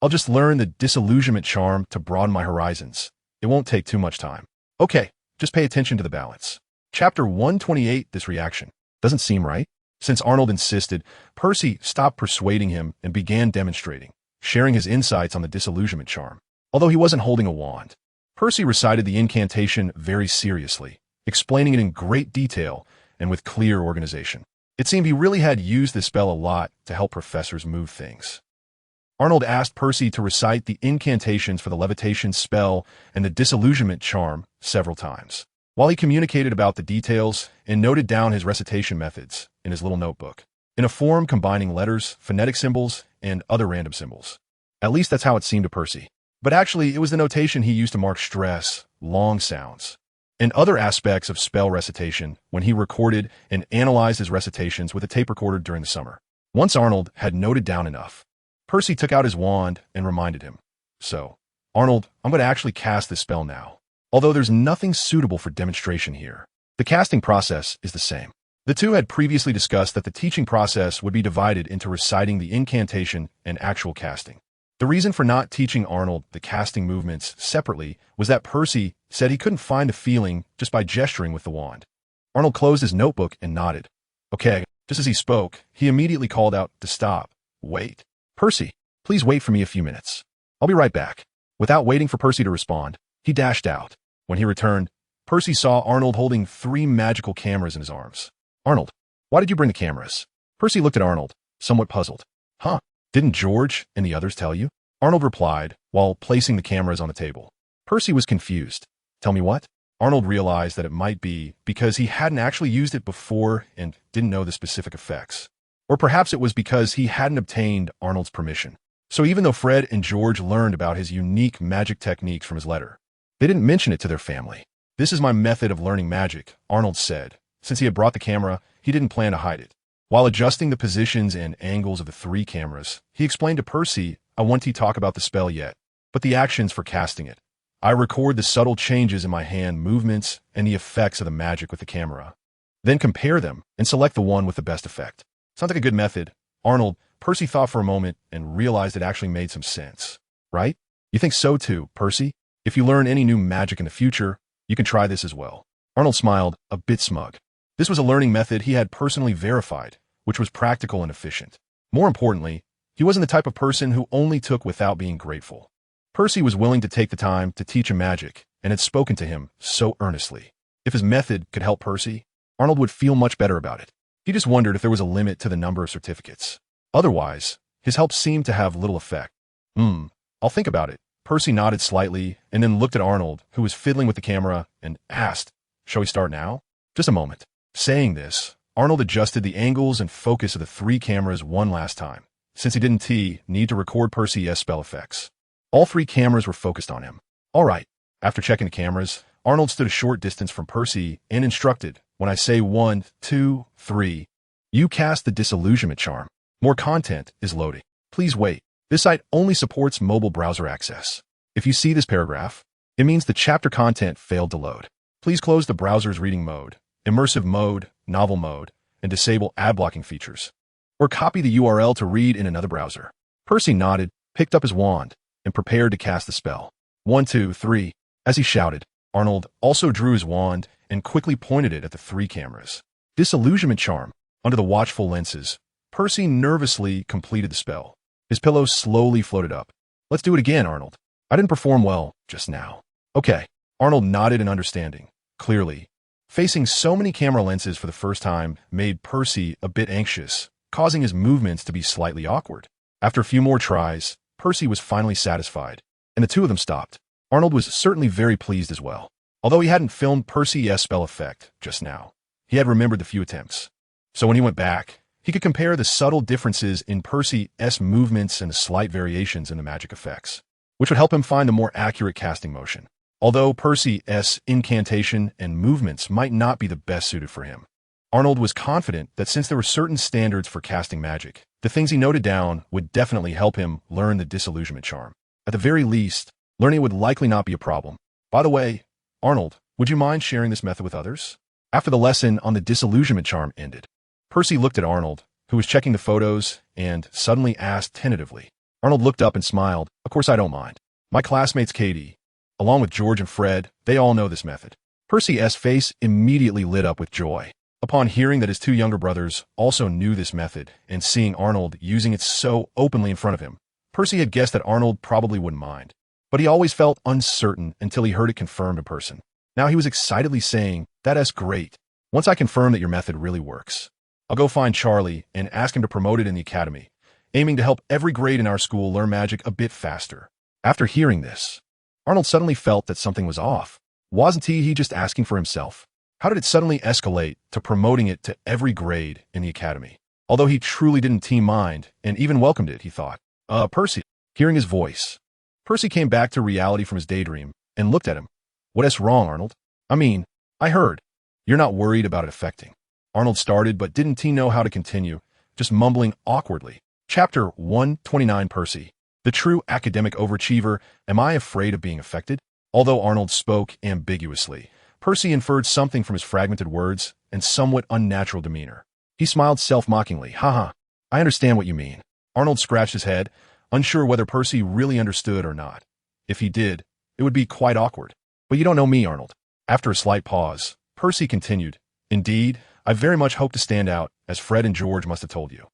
I'll just learn the disillusionment charm to broaden my horizons. It won't take too much time. Okay, just pay attention to the balance. Chapter 128, this reaction. Doesn't seem right. Since Arnold insisted, Percy stopped persuading him and began demonstrating, sharing his insights on the disillusionment charm. Although he wasn't holding a wand, Percy recited the incantation very seriously, explaining it in great detail and with clear organization. It seemed he really had used this spell a lot to help professors move things. Arnold asked Percy to recite the incantations for the levitation spell and the disillusionment charm several times, while he communicated about the details and noted down his recitation methods in his little notebook, in a form combining letters, phonetic symbols, and other random symbols. At least that's how it seemed to Percy. But actually, it was the notation he used to mark stress, long sounds, and other aspects of spell recitation when he recorded and analyzed his recitations with a tape recorder during the summer. Once Arnold had noted down enough, Percy took out his wand and reminded him. So, Arnold, I'm going to actually cast this spell now. Although there's nothing suitable for demonstration here. The casting process is the same. The two had previously discussed that the teaching process would be divided into reciting the incantation and actual casting. The reason for not teaching Arnold the casting movements separately was that Percy said he couldn't find the feeling just by gesturing with the wand. Arnold closed his notebook and nodded. Okay, just as he spoke, he immediately called out to stop. Wait. Percy, please wait for me a few minutes. I'll be right back. Without waiting for Percy to respond, he dashed out. When he returned, Percy saw Arnold holding 3 magical cameras in his arms. Arnold, why did you bring the cameras? Percy looked at Arnold, somewhat puzzled. Huh? Didn't George and the others tell you? Arnold replied, while placing the cameras on the table. Percy was confused. Tell me what? Arnold realized that it might be because he hadn't actually used it before and didn't know the specific effects. Or perhaps it was because he hadn't obtained Arnold's permission. So even though Fred and George learned about his unique magic techniques from his letter, they didn't mention it to their family. This is my method of learning magic, Arnold said. Since he had brought the camera, he didn't plan to hide it. While adjusting the positions and angles of the 3 cameras, he explained to Percy, I won't talk about the spell yet, but the actions for casting it. I record the subtle changes in my hand movements and the effects of the magic with the camera. Then compare them and select the one with the best effect. Sounds like a good method. Arnold, Percy thought for a moment and realized it actually made some sense. Right? You think so too, Percy? If you learn any new magic in the future, you can try this as well. Arnold smiled, a bit smug. This was a learning method he had personally verified, which was practical and efficient. More importantly, he wasn't the type of person who only took without being grateful. Percy was willing to take the time to teach him magic and had spoken to him so earnestly. If his method could help Percy, Arnold would feel much better about it. He just wondered if there was a limit to the number of certificates. Otherwise, his help seemed to have little effect. I'll think about it. Percy nodded slightly and then looked at Arnold, who was fiddling with the camera, and asked, Shall we start now? Just a moment. Saying this, Arnold adjusted the angles and focus of the 3 cameras one last time, since he didn't need to record Percy's spell effects. All 3 cameras were focused on him. All right. After checking the cameras, Arnold stood a short distance from Percy and instructed, when I say 1, 2, 3, you cast the disillusionment charm. More content is loading. Please wait. This site only supports mobile browser access. If you see this paragraph, it means the chapter content failed to load. Please close the browser's reading mode, immersive mode, novel mode, and disable ad blocking features. Or copy the URL to read in another browser. Percy nodded, picked up his wand, and prepared to cast the spell. 1, 2, 3. As he shouted, Arnold also drew his wand and quickly pointed it at the 3 cameras. Disillusionment charm. Under the watchful lenses, Percy nervously completed the spell. His pillow slowly floated up. Let's do it again, Arnold. I didn't perform well just now. Okay. Arnold nodded in understanding. Clearly, facing so many camera lenses for the first time made Percy a bit anxious, causing his movements to be slightly awkward. After a few more tries, Percy was finally satisfied, and the 2 of them stopped. Arnold was certainly very pleased as well. Although he hadn't filmed Percy's spell effect just now, he had remembered the few attempts. So when he went back, he could compare the subtle differences in Percy's movements and the slight variations in the magic effects, which would help him find the more accurate casting motion. Although Percy's incantation and movements might not be the best suited for him, Arnold was confident that since there were certain standards for casting magic, the things he noted down would definitely help him learn the disillusionment charm. At the very least, learning it would likely not be a problem. By the way, Arnold, would you mind sharing this method with others? After the lesson on the disillusionment charm ended, Percy looked at Arnold, who was checking the photos, and suddenly asked tentatively. Arnold looked up and smiled. Of course I don't mind. My classmates Katie, along with George and Fred, they all know this method. Percy's face immediately lit up with joy. Upon hearing that his 2 younger brothers also knew this method and seeing Arnold using it so openly in front of him, Percy had guessed that Arnold probably wouldn't mind. But he always felt uncertain until he heard it confirmed in person. Now he was excitedly saying, That's great. Once I confirm that your method really works, I'll go find Charlie and ask him to promote it in the academy, aiming to help every grade in our school learn magic a bit faster. After hearing this, Arnold suddenly felt that something was off. Wasn't he just asking for himself? How did it suddenly escalate to promoting it to every grade in the academy? Although he truly didn't mind and even welcomed it, he thought. Percy. Hearing his voice, Percy came back to reality from his daydream and looked at him. What's wrong, Arnold? I heard. You're not worried about it affecting. Arnold started but didn't know how to continue, just mumbling awkwardly. Chapter 129 Percy. The true academic overachiever. Am I afraid of being affected? Although Arnold spoke ambiguously, Percy inferred something from his fragmented words and somewhat unnatural demeanor. He smiled self-mockingly. Haha, I understand what you mean. Arnold scratched his head, unsure whether Percy really understood or not. If he did, it would be quite awkward. But you don't know me, Arnold. After a slight pause, Percy continued. Indeed, I very much hope to stand out, as Fred and George must have told you.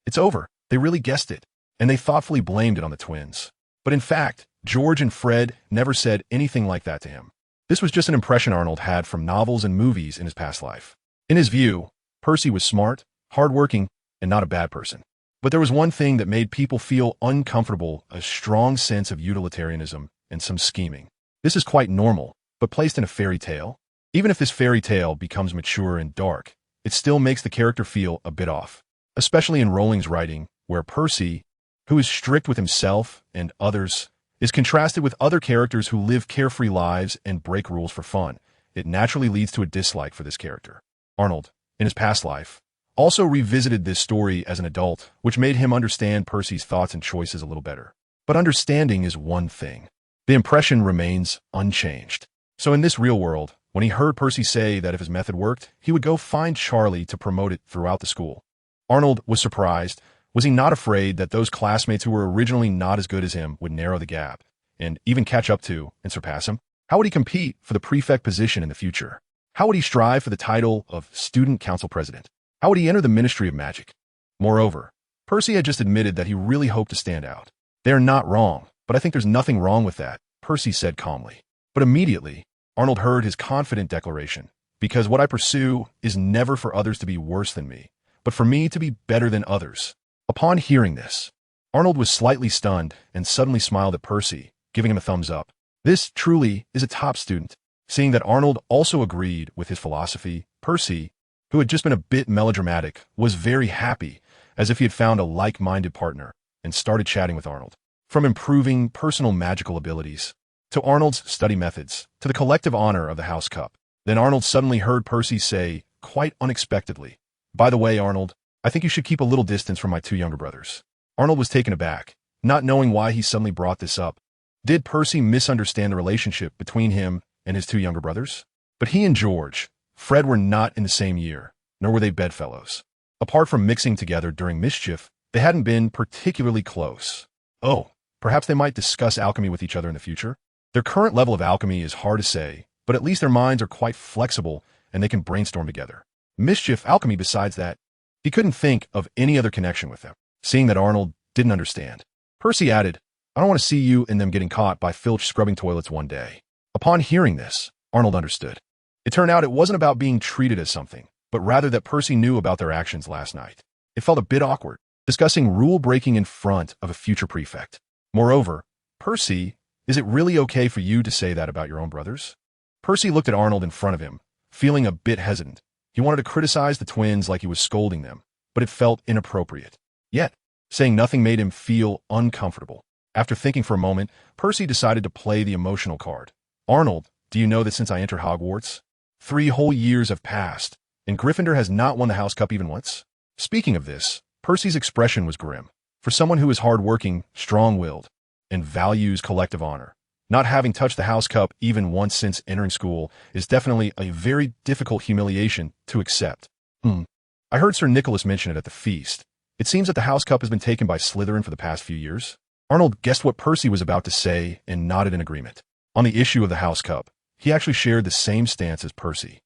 It's over. They really guessed it, and they thoughtfully blamed it on the twins. But in fact, George and Fred never said anything like that to him. This was just an impression Arnold had from novels and movies in his past life. In his view, Percy was smart, hardworking, and not a bad person. But there was one thing that made people feel uncomfortable: a strong sense of utilitarianism and some scheming. This is quite normal, but placed in a fairy tale. Even if this fairy tale becomes mature and dark, it still makes the character feel a bit off. Especially in Rowling's writing, where Percy, who is strict with himself and others, is contrasted with other characters who live carefree lives and break rules for fun. It naturally leads to a dislike for this character. Arnold, in his past life, also revisited this story as an adult, which made him understand Percy's thoughts and choices a little better. But understanding is one thing. The impression remains unchanged. So in this real world, when he heard Percy say that if his method worked, he would go find Charlie to promote it throughout the school, Arnold was surprised. Was he not afraid that those classmates who were originally not as good as him would narrow the gap and even catch up to and surpass him? How would he compete for the prefect position in the future? How would he strive for the title of student council president? How would he enter the Ministry of Magic? Moreover, Percy had just admitted that he really hoped to stand out. They're not wrong, but I think there's nothing wrong with that, Percy said calmly. But immediately, Arnold heard his confident declaration, because what I pursue is never for others to be worse than me, but for me to be better than others. Upon hearing this, Arnold was slightly stunned and suddenly smiled at Percy, giving him a thumbs up. This truly is a top student. Seeing that Arnold also agreed with his philosophy, Percy, who had just been a bit melodramatic, was very happy, as if he had found a like-minded partner, and started chatting with Arnold. From improving personal magical abilities, to Arnold's study methods, to the collective honor of the House Cup. Then Arnold suddenly heard Percy say, quite unexpectedly, "By the way, Arnold, I think you should keep a little distance from my two younger brothers." Arnold was taken aback, not knowing why he suddenly brought this up. Did Percy misunderstand the relationship between him and his two younger brothers? But he and George, Fred, were not in the same year, nor were they bedfellows. Apart from mixing together during mischief, they hadn't been particularly close. Oh, perhaps they might discuss alchemy with each other in the future? Their current level of alchemy is hard to say, but at least their minds are quite flexible and they can brainstorm together. Mischief, alchemy, besides that, he couldn't think of any other connection with them. Seeing that Arnold didn't understand, Percy added, "I don't want to see you and them getting caught by Filch scrubbing toilets one day." Upon hearing this, Arnold understood. It turned out it wasn't about being treated as something, but rather that Percy knew about their actions last night. It felt a bit awkward, discussing rule-breaking in front of a future prefect. Moreover, Percy, is it really okay for you to say that about your own brothers? Percy looked at Arnold in front of him, feeling a bit hesitant. He wanted to criticize the twins like he was scolding them, but it felt inappropriate. Yet, saying nothing made him feel uncomfortable. After thinking for a moment, Percy decided to play the emotional card. "Arnold, do you know that since I entered Hogwarts, 3 whole years have passed, and Gryffindor has not won the House Cup even once?" Speaking of this, Percy's expression was grim. For someone who is hardworking, strong-willed, and values collective honor, not having touched the House Cup even once since entering school is definitely a very difficult humiliation to accept. I heard Sir Nicholas mention it at the feast. It seems that the House Cup has been taken by Slytherin for the past few years. Arnold guessed what Percy was about to say and nodded in agreement. On the issue of the House Cup, he actually shared the same stance as Percy.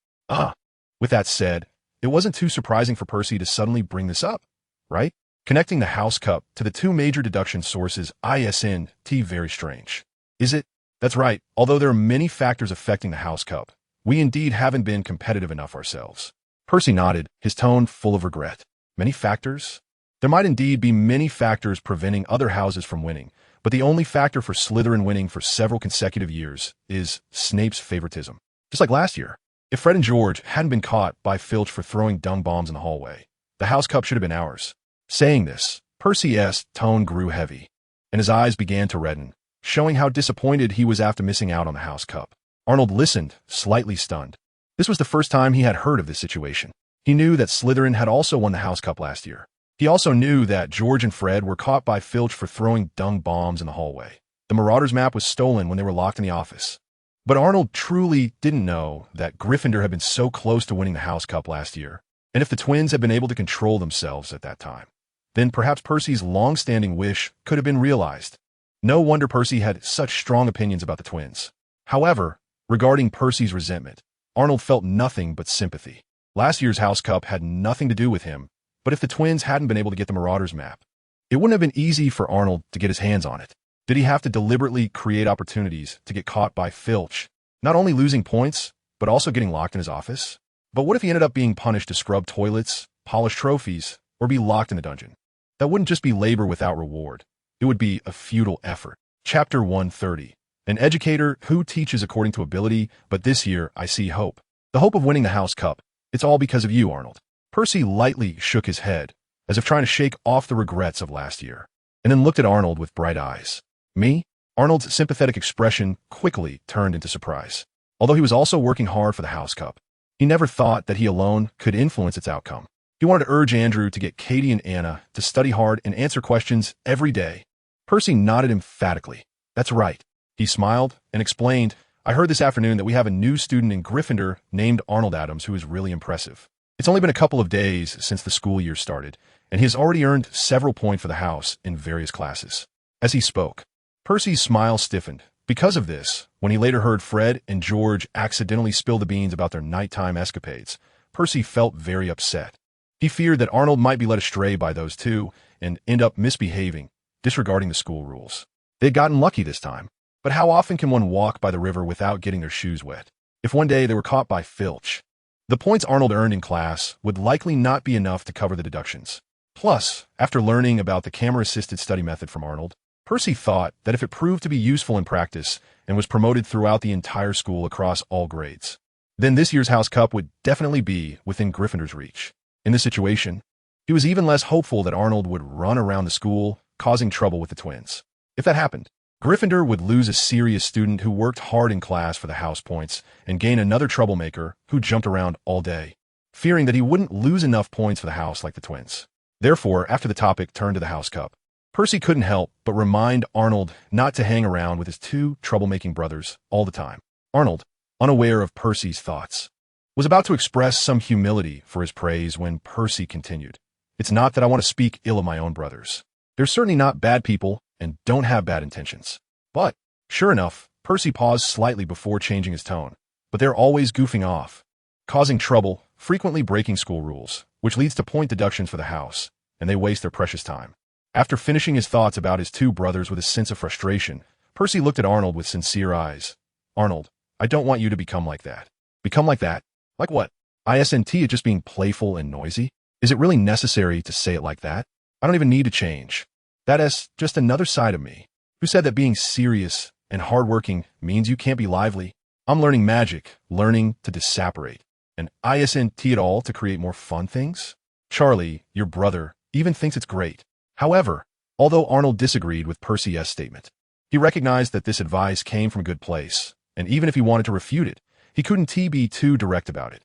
With that said, it wasn't too surprising for Percy to suddenly bring this up, right? Connecting the House Cup to the 2 major deduction sources ISNT very strange. Is it? That's right, although there are many factors affecting the House Cup, we indeed haven't been competitive enough ourselves. Percy nodded, his tone full of regret. Many factors? There might indeed be many factors preventing other houses from winning, but the only factor for Slytherin winning for several consecutive years is Snape's favoritism. Just like last year, if Fred and George hadn't been caught by Filch for throwing dung bombs in the hallway, the House Cup should have been ours. Saying this, Percy's tone grew heavy, and his eyes began to redden, showing how disappointed he was after missing out on the House Cup. Arnold listened, slightly stunned. This was the first time he had heard of this situation. He knew that Slytherin had also won the House Cup last year. He also knew that George and Fred were caught by Filch for throwing dung bombs in the hallway. The Marauders map was stolen when they were locked in the office. But Arnold truly didn't know that Gryffindor had been so close to winning the House Cup last year, and if the twins had been able to control themselves at that time, then perhaps Percy's long-standing wish could have been realized. No wonder Percy had such strong opinions about the twins. However, regarding Percy's resentment, Arnold felt nothing but sympathy. Last year's House Cup had nothing to do with him, but if the twins hadn't been able to get the Marauders map, it wouldn't have been easy for Arnold to get his hands on it. Did he have to deliberately create opportunities to get caught by Filch, not only losing points, but also getting locked in his office? But what if he ended up being punished to scrub toilets, polish trophies, or be locked in the dungeon? That wouldn't just be labor without reward. It would be a futile effort. Chapter 130. An educator who teaches according to ability, but this year I see hope. The hope of winning the House Cup. It's all because of you, Arnold. Percy lightly shook his head, as if trying to shake off the regrets of last year, and then looked at Arnold with bright eyes. Me? Arnold's sympathetic expression quickly turned into surprise. Although he was also working hard for the House Cup, he never thought that he alone could influence its outcome. He wanted to urge Andrew to get Katie and Anna to study hard and answer questions every day. Percy nodded emphatically. That's right. He smiled and explained, I heard this afternoon that we have a new student in Gryffindor named Arnold Adams who is really impressive. It's only been a couple of days since the school year started, and he has already earned several points for the house in various classes. As he spoke, Percy's smile stiffened. Because of this, when he later heard Fred and George accidentally spill the beans about their nighttime escapades, Percy felt very upset. He feared that Arnold might be led astray by those two and end up misbehaving, disregarding the school rules. They had gotten lucky this time, but how often can one walk by the river without getting their shoes wet? If one day they were caught by Filch, the points Arnold earned in class would likely not be enough to cover the deductions. Plus, after learning about the camera-assisted study method from Arnold, Percy thought that if it proved to be useful in practice and was promoted throughout the entire school across all grades, then this year's House Cup would definitely be within Gryffindor's reach. In this situation, he was even less hopeful that Arnold would run around the school, causing trouble with the twins. If that happened, Gryffindor would lose a serious student who worked hard in class for the house points and gain another troublemaker who jumped around all day, fearing that he wouldn't lose enough points for the house like the twins. Therefore, after the topic turned to the House Cup, Percy couldn't help but remind Arnold not to hang around with his two troublemaking brothers all the time. Arnold, unaware of Percy's thoughts, was about to express some humility for his praise when Percy continued. It's not that I want to speak ill of my own brothers. They're certainly not bad people and don't have bad intentions. But, sure enough, Percy paused slightly before changing his tone. But they're always goofing off, causing trouble, frequently breaking school rules, which leads to point deductions for the house, and they waste their precious time. After finishing his thoughts about his two brothers with a sense of frustration, Percy looked at Arnold with sincere eyes. Arnold, I don't want you to become like that. Become like that? Like what? ISNT is just being playful and noisy? Is it really necessary to say it like that? I don't even need to change. That is just another side of me. Who said that being serious and hardworking means you can't be lively? I'm learning magic, learning to disapparate. And ISNT it all to create more fun things? Charlie, your brother, even thinks it's great. However, although Arnold disagreed with Percy's statement, he recognized that this advice came from a good place, and even if he wanted to refute it, he couldn't be too direct about it.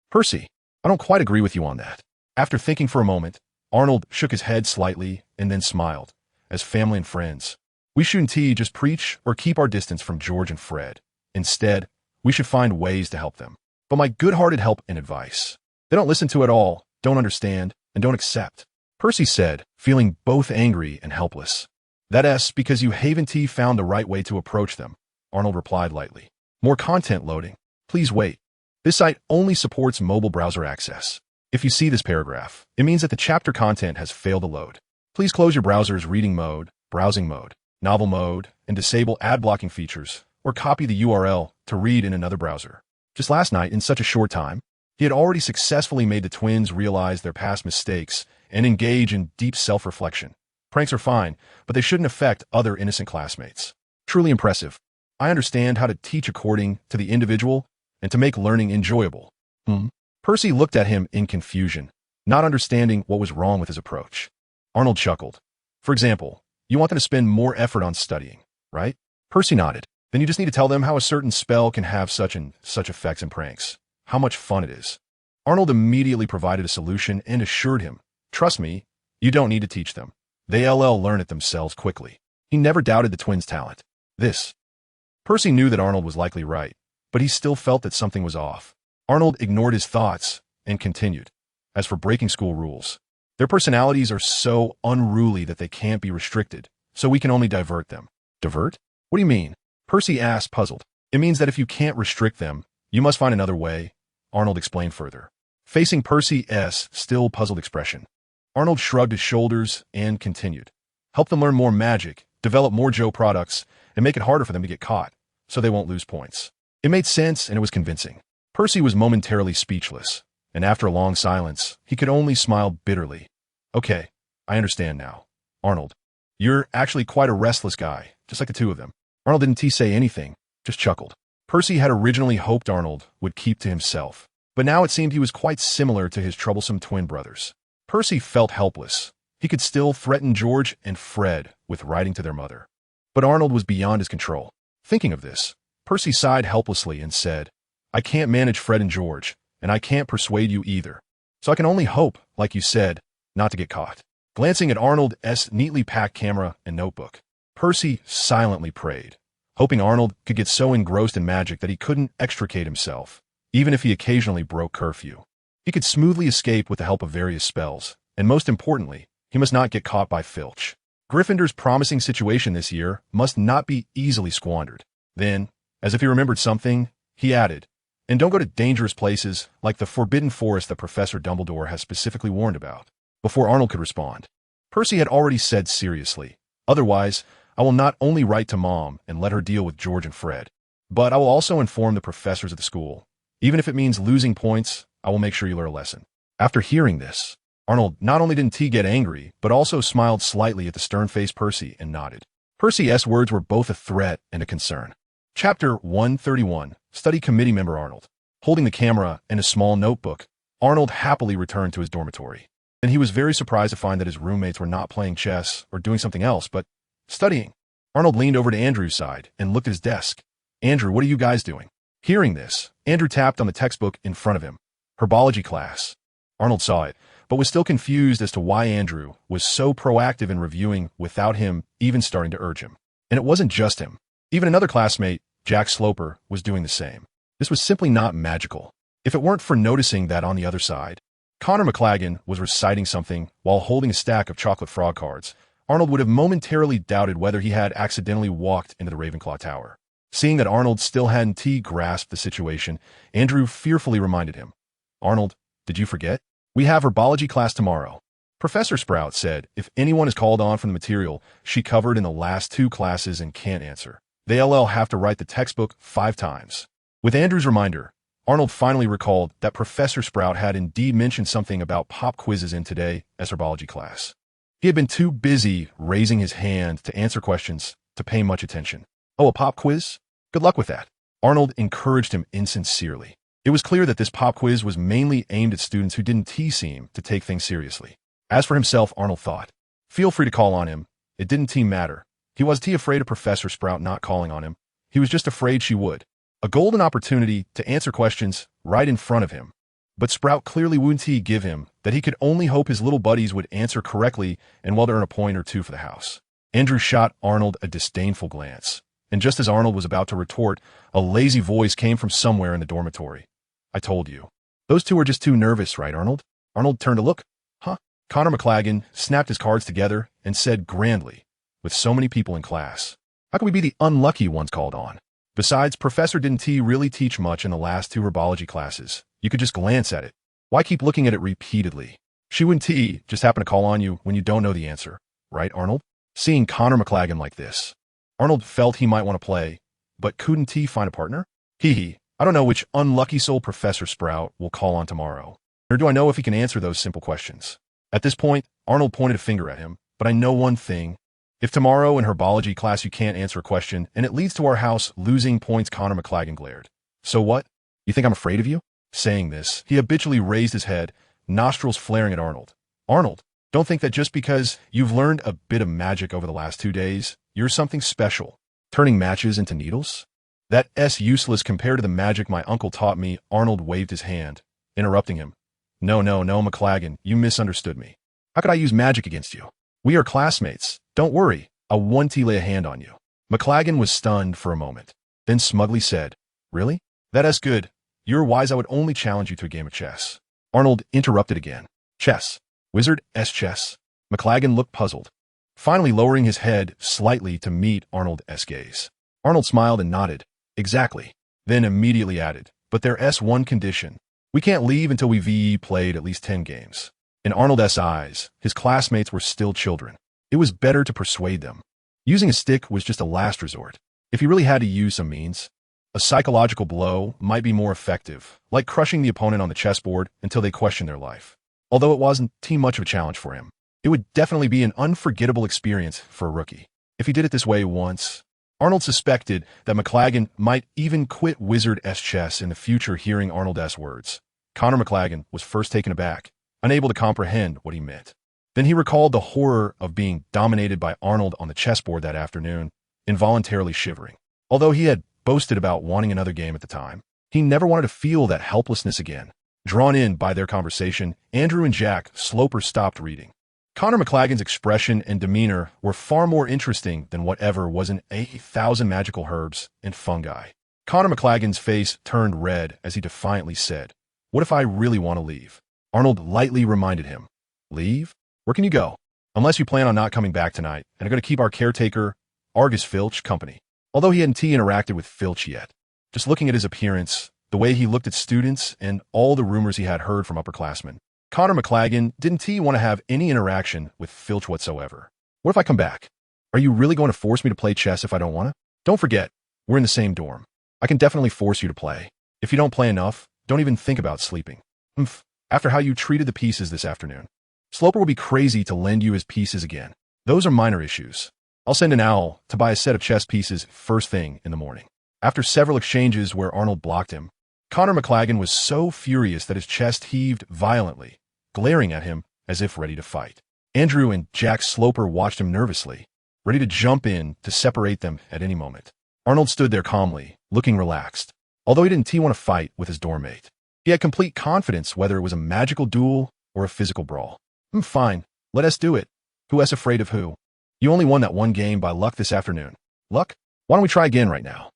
Percy, I don't quite agree with you on that. After thinking for a moment, Arnold shook his head slightly and then smiled. As family and friends, we shouldn't just preach or keep our distance from George and Fred. Instead, we should find ways to help them. But my good-hearted help and advice, they don't listen to it all, don't understand, and don't accept. Percy said, feeling both angry and helpless. That's because you haven't found the right way to approach them, Arnold replied lightly. More content loading. Please wait. This site only supports mobile browser access. If you see this paragraph, it means that the chapter content has failed to load. Please close your browser's reading mode, browsing mode, novel mode, and disable ad blocking features, or copy the URL to read in another browser. Just last night, in such a short time, he had already successfully made the twins realize their past mistakes and engage in deep self-reflection. Pranks are fine, but they shouldn't affect other innocent classmates. Truly impressive. I understand how to teach according to the individual and to make learning enjoyable. Percy looked at him in confusion, not understanding what was wrong with his approach. Arnold chuckled. For example, you want them to spend more effort on studying, right? Percy nodded. Then you just need to tell them how a certain spell can have such and such effects in pranks. How much fun it is. Arnold immediately provided a solution and assured him, trust me, you don't need to teach them. They'll learn it themselves quickly. He never doubted the twins' talent. Percy knew that Arnold was likely right, but he still felt that something was off. Arnold ignored his thoughts and continued. As for breaking school rules, their personalities are so unruly that they can't be restricted, so we can only divert them. Divert? What do you mean? Percy asked, puzzled. It means that if you can't restrict them, you must find another way, Arnold explained further. Facing Percy's still puzzled expression, Arnold shrugged his shoulders and continued. Help them learn more magic, develop more Joe products, and make it harder for them to get caught, so they won't lose points. It made sense and it was convincing. Percy was momentarily speechless, and after a long silence, he could only smile bitterly. Okay, I understand now. Arnold, you're actually quite a restless guy, just like the two of them. Arnold didn't say anything, just chuckled. Percy had originally hoped Arnold would keep to himself, but now it seemed he was quite similar to his troublesome twin brothers. Percy felt helpless. He could still threaten George and Fred with writing to their mother. But Arnold was beyond his control. Thinking of this, Percy sighed helplessly and said, I can't manage Fred and George, and I can't persuade you either. So I can only hope, like you said, not to get caught. Glancing at Arnold's neatly packed camera and notebook, Percy silently prayed, hoping Arnold could get so engrossed in magic that he couldn't extricate himself, even if he occasionally broke curfew. He could smoothly escape with the help of various spells, and most importantly, he must not get caught by Filch. Gryffindor's promising situation this year must not be easily squandered. Then, as if he remembered something, he added, and don't go to dangerous places like the Forbidden Forest that Professor Dumbledore has specifically warned about. Before Arnold could respond, Percy had already said seriously, otherwise, I will not only write to Mom and let her deal with George and Fred, but I will also inform the professors at the school. Even if it means losing points, I will make sure you learn a lesson. After hearing this, Arnold not only didn't get angry, but also smiled slightly at the stern-faced Percy and nodded. Percy's words were both a threat and a concern. Chapter 131, Study Committee Member Arnold. Holding the camera and a small notebook, Arnold happily returned to his dormitory. And he was very surprised to find that his roommates were not playing chess or doing something else, but studying. Arnold leaned over to Andrew's side and looked at his desk. Andrew, what are you guys doing? Hearing this, Andrew tapped on the textbook in front of him. Herbology class. Arnold saw it, but was still confused as to why Andrew was so proactive in reviewing without him even starting to urge him. And it wasn't just him. Even another classmate, Jack Sloper, was doing the same. This was simply not magical. If it weren't for noticing that on the other side, Connor McLagan was reciting something while holding a stack of chocolate frog cards, Arnold would have momentarily doubted whether he had accidentally walked into the Ravenclaw Tower. Seeing that Arnold still hadn't grasped the situation, Andrew fearfully reminded him, Arnold, did you forget? We have herbology class tomorrow. Professor Sprout said if anyone is called on from the material she covered in the last 2 classes and can't answer, they'll have to write the textbook 5 times. With Andrew's reminder, Arnold finally recalled that Professor Sprout had indeed mentioned something about pop quizzes in today's herbology class. He had been too busy raising his hand to answer questions to pay much attention. Oh, a pop quiz? Good luck with that. Arnold encouraged him insincerely. It was clear that this pop quiz was mainly aimed at students who didn't seem to take things seriously. As for himself, Arnold thought, feel free to call on him. It didn't matter. He wasn't afraid of Professor Sprout not calling on him. He was just afraid she would. A golden opportunity to answer questions right in front of him. But Sprout clearly wouldn't give him that he could only hope his little buddies would answer correctly and well earn a point or 2 for the house. Andrew shot Arnold a disdainful glance, and just as Arnold was about to retort, a lazy voice came from somewhere in the dormitory. I told you. Those 2 are just too nervous, right, Arnold? Arnold turned to look. Huh? Connor McLagan snapped his cards together and said grandly, with so many people in class, how can we be the unlucky ones called on? Besides, Professor didn't really teach much in the last 2 herbology classes. You could just glance at it. Why keep looking at it repeatedly? She wouldn't just happen to call on you when you don't know the answer. Right, Arnold? Seeing Connor McLagan like this, Arnold felt he might want to play, but couldn't find a partner? I don't know which unlucky soul Professor Sprout will call on tomorrow, nor do I know if he can answer those simple questions. At this point, Arnold pointed a finger at him, but I know one thing. If tomorrow in herbology class you can't answer a question and it leads to our house losing points, Connor McLagan glared. So what? You think I'm afraid of you? Saying this, he habitually raised his head, nostrils flaring at Arnold. Arnold, don't think that just because you've learned a bit of magic over the last 2 days, you're something special. Turning matches into needles? That's useless compared to the magic my uncle taught me. Arnold waved his hand, interrupting him. No, McLagan, you misunderstood me. How could I use magic against you? We are classmates. Don't worry, I won't lay a hand on you. McLagan was stunned for a moment, then smugly said, Really? That's good. You're wise. I would only challenge you to a game of chess. Arnold interrupted again. Chess? Wizard's chess? McLagan looked puzzled, finally lowering his head slightly to meet Arnold's gaze. Arnold smiled and nodded. Exactly. Then immediately added, but there's one condition. We can't leave until we've played at least 10 games. In Arnold's eyes, his classmates were still children. It was better to persuade them. Using a stick was just a last resort. If he really had to use some means, A psychological blow might be more effective, like crushing the opponent on the chessboard until they question their life. Although it wasn't too much of a challenge for him, it would definitely be an unforgettable experience for a rookie. If he did it this way once, Arnold suspected that McLagan might even quit Wizard S chess in the future hearing Arnold's words. Connor McLagan was first taken aback, unable to comprehend what he meant. Then he recalled the horror of being dominated by Arnold on the chessboard that afternoon, involuntarily shivering. Although he had boasted about wanting another game at the time, he never wanted to feel that helplessness again. Drawn in by their conversation, Andrew and Jack Sloper stopped reading. Connor McLagan's expression and demeanor were far more interesting than whatever was in 1,000 magical herbs and fungi. Connor McLagan's face turned red as he defiantly said, "What if I really want to leave?" Arnold lightly reminded him, "Leave? Where can you go? Unless you plan on not coming back tonight and are going to keep our caretaker, Argus Filch, company." Although he hadn't interacted with Filch yet, just looking at his appearance, the way he looked at students, and all the rumors he had heard from upperclassmen, Connor McLagan didn't want to have any interaction with Filch whatsoever. "What if I come back? Are you really going to force me to play chess if I don't want to? Don't forget, we're in the same dorm. I can definitely force you to play. If you don't play enough, don't even think about sleeping. After how you treated the pieces this afternoon. Sloper will be crazy to lend you his pieces again. Those are minor issues. I'll send an owl to buy a set of chess pieces first thing in the morning." After several exchanges where Arnold blocked him, Connor McLagan was so furious that his chest heaved violently, glaring at him as if ready to fight. Andrew and Jack Sloper watched him nervously, ready to jump in to separate them at any moment. Arnold stood there calmly, looking relaxed, although he didn't want to fight with his dorm mate. He had complete confidence whether it was a magical duel or a physical brawl. Fine, let us do it. Who is afraid of who? You only won that one game by luck this afternoon. Luck? Why don't we try again right now?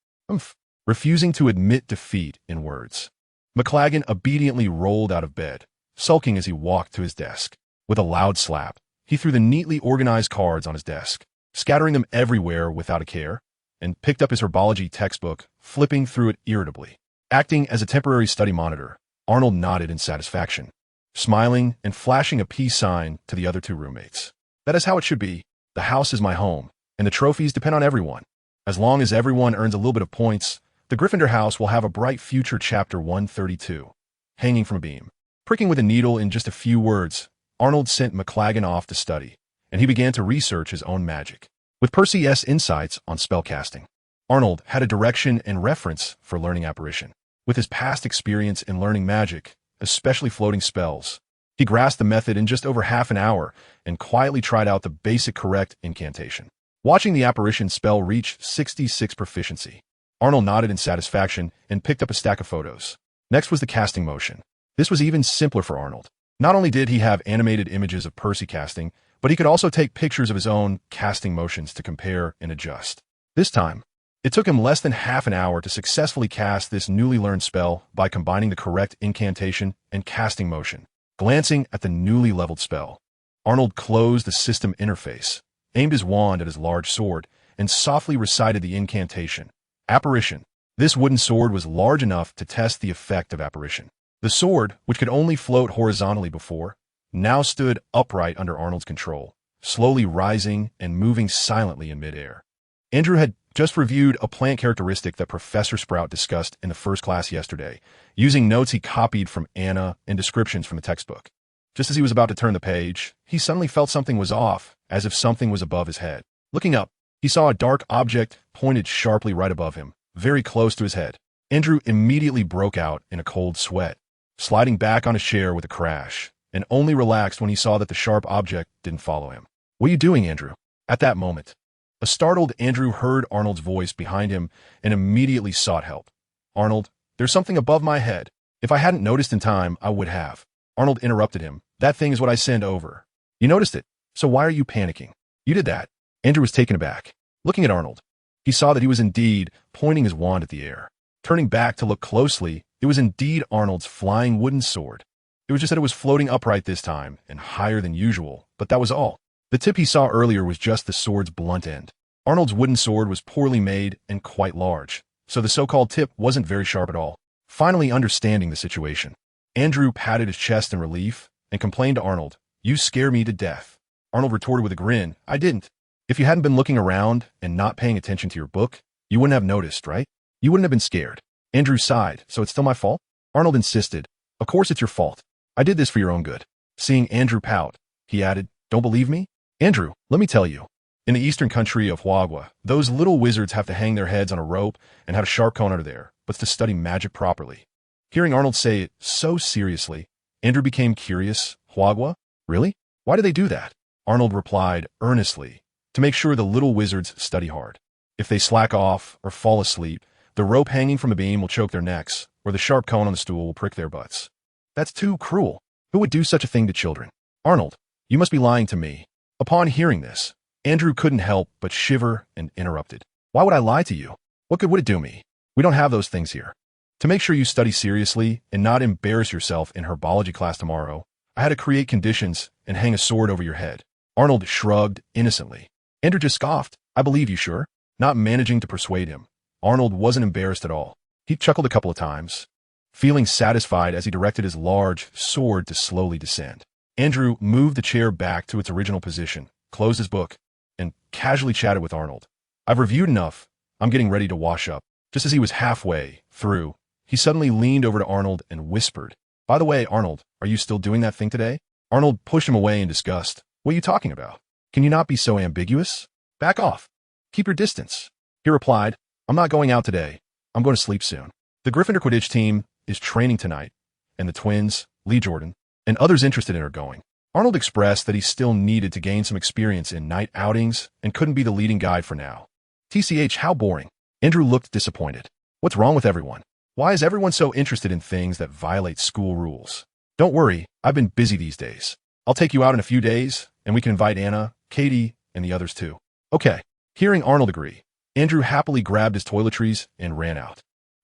Refusing to admit defeat in words, McLagan obediently rolled out of bed, sulking as he walked to his desk. With a loud slap, he threw the neatly organized cards on his desk, scattering them everywhere without a care, and picked up his herbology textbook, flipping through it irritably. Acting as a temporary study monitor, Arnold nodded in satisfaction, smiling and flashing a peace sign to the other two roommates. "That is how it should be. The house is my home, and the trophies depend on everyone. As long as everyone earns a little bit of points, the Gryffindor house will have a bright future." Chapter 132. Hanging from a beam. Pricking with a needle in just a few words, Arnold sent McLagan off to study, and he began to research his own magic. With Percy S. insights on spellcasting, Arnold had a direction and reference for learning apparition. With his past experience in learning magic, especially floating spells, he grasped the method in just over half an hour and quietly tried out the basic correct incantation. Watching the apparition spell reach 66 proficiency, Arnold nodded in satisfaction and picked up a stack of photos. Next was the casting motion. This was even simpler for Arnold. Not only did he have animated images of Percy casting, but he could also take pictures of his own casting motions to compare and adjust. This time, it took him less than half an hour to successfully cast this newly learned spell by combining the correct incantation and casting motion. Glancing at the newly leveled spell, Arnold closed the system interface, aimed his wand at his large sword, and softly recited the incantation. Apparition. This wooden sword was large enough to test the effect of apparition. The sword, which could only float horizontally before, now stood upright under Arnold's control, slowly rising and moving silently in midair. Andrew had just reviewed a plant characteristic that Professor Sprout discussed in the first class yesterday, using notes he copied from Anna and descriptions from the textbook. Just as he was about to turn the page, he suddenly felt something was off, as if something was above his head. Looking up, he saw a dark object pointed sharply right above him, very close to his head. Andrew immediately broke out in a cold sweat, sliding back on his chair with a crash, and only relaxed when he saw that the sharp object didn't follow him. "What are you doing, Andrew?" At that moment, a startled Andrew heard Arnold's voice behind him and immediately sought help. "Arnold, there's something above my head. If I hadn't noticed in time, I would have." Arnold interrupted him. "That thing is what I sent over. You noticed it, so why are you panicking?" "You did that." Andrew was taken aback. Looking at Arnold, he saw that he was indeed pointing his wand at the air. Turning back to look closely, it was indeed Arnold's flying wooden sword. It was just that it was floating upright this time and higher than usual, but that was all. The tip he saw earlier was just the sword's blunt end. Arnold's wooden sword was poorly made and quite large, so the so-called tip wasn't very sharp at all. Finally understanding the situation, Andrew patted his chest in relief and complained to Arnold, "You scare me to death." Arnold retorted with a grin, "I didn't. If you hadn't been looking around and not paying attention to your book, you wouldn't have noticed, right?" You wouldn't have been scared. Andrew sighed. So it's still my fault? Arnold insisted. Of course it's your fault. I did this for your own good. Seeing Andrew pout, he added, don't believe me? Andrew, let me tell you. In the eastern country of Huagua, those little wizards have to hang their heads on a rope and have a sharp cone under there, but to study magic properly. Hearing Arnold say it so seriously, Andrew became curious. Huagua? Really? Why do they do that? Arnold replied earnestly, to make sure the little wizards study hard. If they slack off or fall asleep, the rope hanging from a beam will choke their necks, or the sharp cone on the stool will prick their butts. That's too cruel. Who would do such a thing to children? Arnold, you must be lying to me. Upon hearing this, Andrew couldn't help but shiver and interrupted. Why would I lie to you? What good would it do me? We don't have those things here. To make sure you study seriously and not embarrass yourself in herbology class tomorrow, I had to create conditions and hang a sword over your head. Arnold shrugged innocently. Andrew just scoffed. I believe you, sure? Not managing to persuade him, Arnold wasn't embarrassed at all. He chuckled a couple of times, feeling satisfied as he directed his large sword to slowly descend. Andrew moved the chair back to its original position, closed his book, and casually chatted with Arnold. I've reviewed enough. I'm getting ready to wash up. Just as he was halfway through, he suddenly leaned over to Arnold and whispered, by the way, Arnold, are you still doing that thing today? Arnold pushed him away in disgust. What are you talking about? Can you not be so ambiguous? Back off. Keep your distance. He replied, I'm not going out today. I'm going to sleep soon. The Gryffindor Quidditch team is training tonight, and the twins, Lee Jordan, and others interested in are going. Arnold expressed that he still needed to gain some experience in night outings and couldn't be the leading guide for now. TCH, how boring. Andrew looked disappointed. What's wrong with everyone? Why is everyone so interested in things that violate school rules? Don't worry, I've been busy these days. I'll take you out in a few days, and we can invite Anna, Katie, and the others too. Okay. Hearing Arnold agree, Andrew happily grabbed his toiletries and ran out.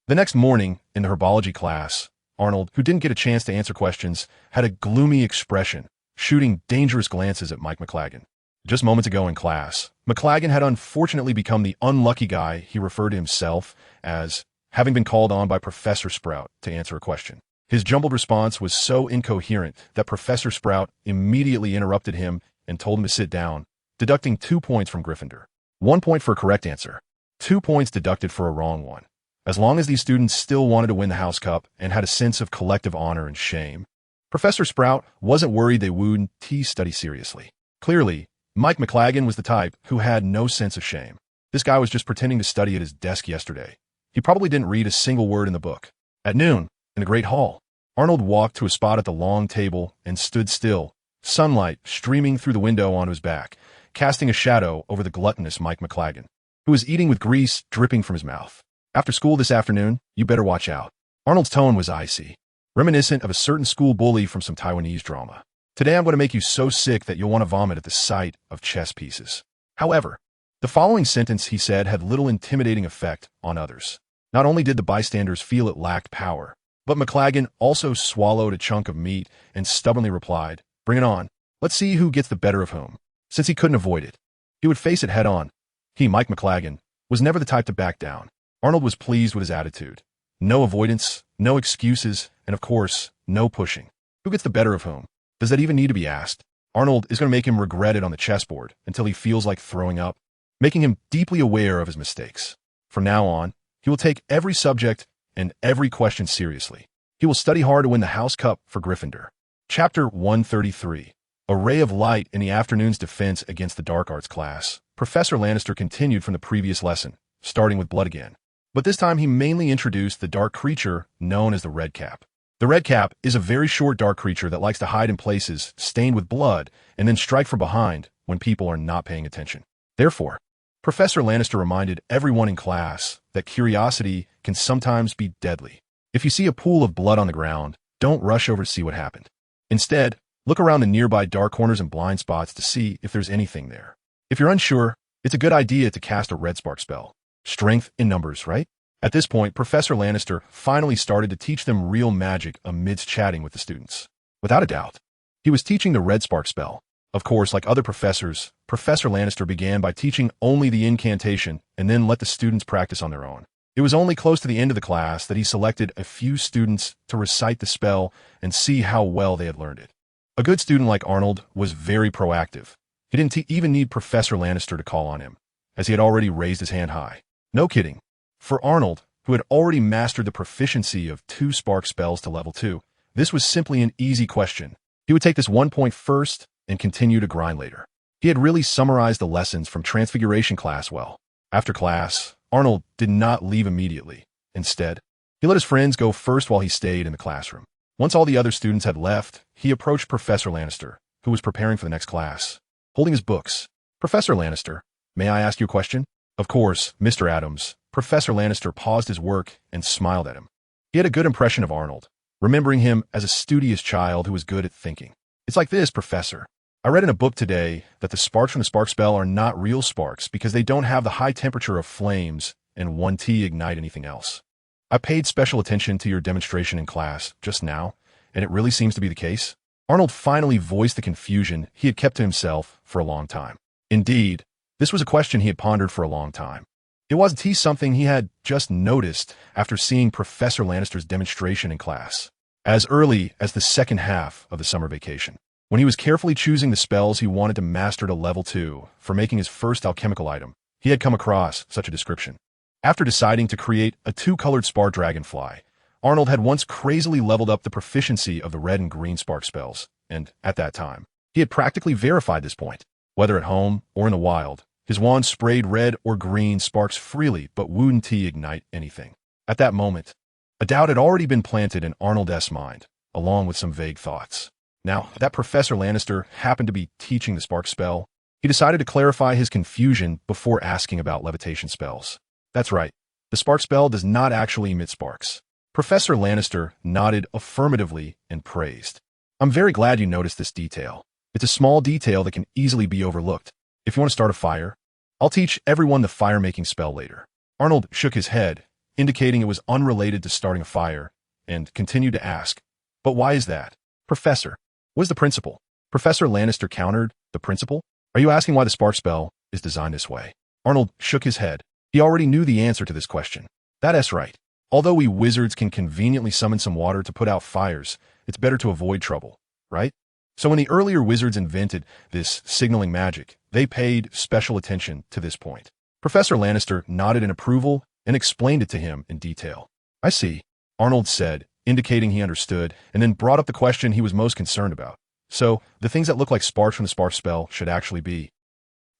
The next morning, in the herbology class, Arnold, who didn't get a chance to answer questions, had a gloomy expression, shooting dangerous glances at Mike McLaggen. Just moments ago in class, McLaggen had unfortunately become the unlucky guy he referred to himself as, having been called on by Professor Sprout to answer a question. His jumbled response was so incoherent that Professor Sprout immediately interrupted him and told him to sit down, deducting 2 points from Gryffindor. 1 point for a correct answer, 2 points deducted for a wrong one. As long as these students still wanted to win the House Cup and had a sense of collective honor and shame, Professor Sprout wasn't worried they wouldn't study seriously. Clearly, Mike McLaggen was the type who had no sense of shame. This guy was just pretending to study at his desk yesterday. He probably didn't read a single word in the book. At noon, in the Great Hall, Arnold walked to a spot at the long table and stood still, sunlight streaming through the window onto his back, casting a shadow over the gluttonous Mike McLaggen, who was eating with grease dripping from his mouth. After school this afternoon, you better watch out. Arnold's tone was icy, reminiscent of a certain school bully from some Taiwanese drama. Today I'm going to make you so sick that you'll want to vomit at the sight of chess pieces. However, the following sentence he said had little intimidating effect on others. Not only did the bystanders feel it lacked power, but McLaggen also swallowed a chunk of meat and stubbornly replied, bring it on. Let's see who gets the better of whom. Since he couldn't avoid it, he would face it head on. He, Mike McLaggen, was never the type to back down. Arnold was pleased with his attitude. No avoidance, no excuses, and of course, no pushing. Who gets the better of whom? Does that even need to be asked? Arnold is going to make him regret it on the chessboard until he feels like throwing up, making him deeply aware of his mistakes. From now on, he will take every subject and every question seriously. He will study hard to win the House Cup for Gryffindor. Chapter 133. A ray of light in the afternoon's defense against the dark arts class. Professor Lannister continued from the previous lesson, starting with blood again. But this time he mainly introduced the dark creature known as the Red Cap. The Red Cap is a very short dark creature that likes to hide in places stained with blood and then strike from behind when people are not paying attention. Therefore, Professor Lannister reminded everyone in class that curiosity can sometimes be deadly. If you see a pool of blood on the ground, don't rush over to see what happened. Instead, look around the nearby dark corners and blind spots to see if there's anything there. If you're unsure, it's a good idea to cast a red spark spell. Strength in numbers, right? At this point, Professor Lannister finally started to teach them real magic amidst chatting with the students. Without a doubt, he was teaching the red spark spell. Of course, like other professors, Professor Lannister began by teaching only the incantation and then let the students practice on their own. It was only close to the end of the class that he selected a few students to recite the spell and see how well they had learned it. A good student like Arnold was very proactive. He didn't even need Professor Lannister to call on him, as he had already raised his hand high. No kidding. For Arnold, who had already mastered the proficiency of 2 spark spells to level 2. This was simply an easy question. He would take this 1 point first and continue to grind later. He had really summarized the lessons from Transfiguration class well. After class, Arnold did not leave immediately. Instead, he let his friends go first while he stayed in the classroom. Once all the other students had left, he approached Professor Lannister, who was preparing for the next class, holding his books. "Professor Lannister, may I ask you a question?" "Of course, Mr. Adams." Professor Lannister paused his work and smiled at him. He had a good impression of Arnold, remembering him as a studious child who was good at thinking. "It's like this, Professor. I read in a book today that the sparks from the spark spell are not real sparks because they don't have the high temperature of flames and 1T ignite anything else. I paid special attention to your demonstration in class just now, and it really seems to be the case." Arnold finally voiced the confusion he had kept to himself for a long time. Indeed, this was a question he had pondered for a long time. It wasn't something he had just noticed after seeing Professor Lannister's demonstration in class. As early as the second half of the summer vacation, when he was carefully choosing the spells he wanted to master to level 2 for making his first alchemical item, he had come across such a description. After deciding to create a 2-colored spark dragonfly, Arnold had once crazily leveled up the proficiency of the red and green spark spells, and at that time, he had practically verified this point. Whether at home or in the wild, his wand sprayed red or green sparks freely but wouldn't ignite anything. At that moment, a doubt had already been planted in Arnold's mind, along with some vague thoughts. Now that Professor Lannister happened to be teaching the spark spell, he decided to clarify his confusion before asking about levitation spells. "That's right, the spark spell does not actually emit sparks." Professor Lannister nodded affirmatively and praised. "I'm very glad you noticed this detail. It's a small detail that can easily be overlooked. If you want to start a fire, I'll teach everyone the fire-making spell later." Arnold shook his head, indicating it was unrelated to starting a fire, and continued to ask, "But why is that? Professor, what is the principle?" Professor Lannister countered, "The principle? Are you asking why the spark spell is designed this way?" Arnold shook his head. He already knew the answer to this question. "That's right. Although we wizards can conveniently summon some water to put out fires, it's better to avoid trouble, right? So when the earlier wizards invented this signaling magic, they paid special attention to this point." Professor Lannister nodded in approval and explained it to him in detail. "I see," Arnold said, indicating he understood, and then brought up the question he was most concerned about. "So, the things that look like sparks from the spark spell should actually be..."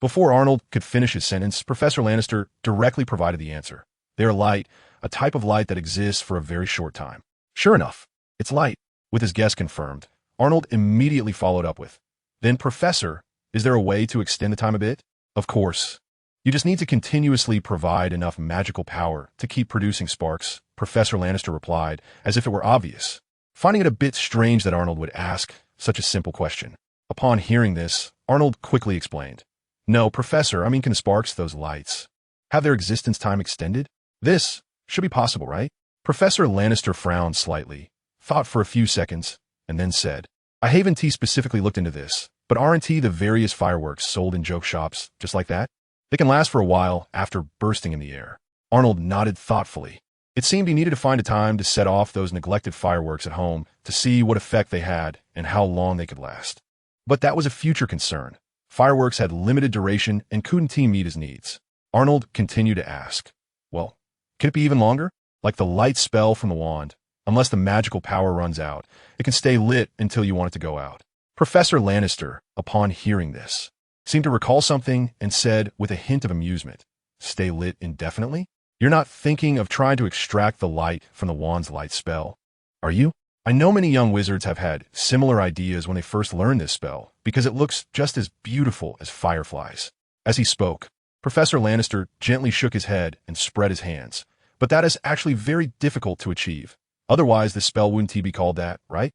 Before Arnold could finish his sentence, Professor Lannister directly provided the answer. "They are light, a type of light that exists for a very short time." "Sure enough, it's light." With his guess confirmed, Arnold immediately followed up with, "Then, Professor, is there a way to extend the time a bit?" "Of course. You just need to continuously provide enough magical power to keep producing sparks," Professor Lannister replied, as if it were obvious, finding it a bit strange that Arnold would ask such a simple question. Upon hearing this, Arnold quickly explained, "No, Professor, I mean, can the sparks, those lights, have their existence time extended? This should be possible, right?" Professor Lannister frowned slightly, thought for a few seconds, and then said, "I haven't specifically looked into this, but aren't the various fireworks sold in joke shops just like that? They can last for a while after bursting in the air." Arnold nodded thoughtfully. It seemed he needed to find a time to set off those neglected fireworks at home to see what effect they had and how long they could last. But that was a future concern. Fireworks had limited duration and couldn't meet his needs. Arnold continued to ask, "Well, could it be even longer? Like the light spell from the wand, unless the magical power runs out, it can stay lit until you want it to go out." Professor Lannister, upon hearing this, seemed to recall something and said with a hint of amusement, "Stay lit indefinitely? You're not thinking of trying to extract the light from the wand's light spell, are you?" I know many young wizards have had similar ideas when they first learned this spell, because it looks just as beautiful as fireflies. As he spoke, Professor Lannister gently shook his head and spread his hands, but that is actually very difficult to achieve. Otherwise, this spell wouldn't be called that, right?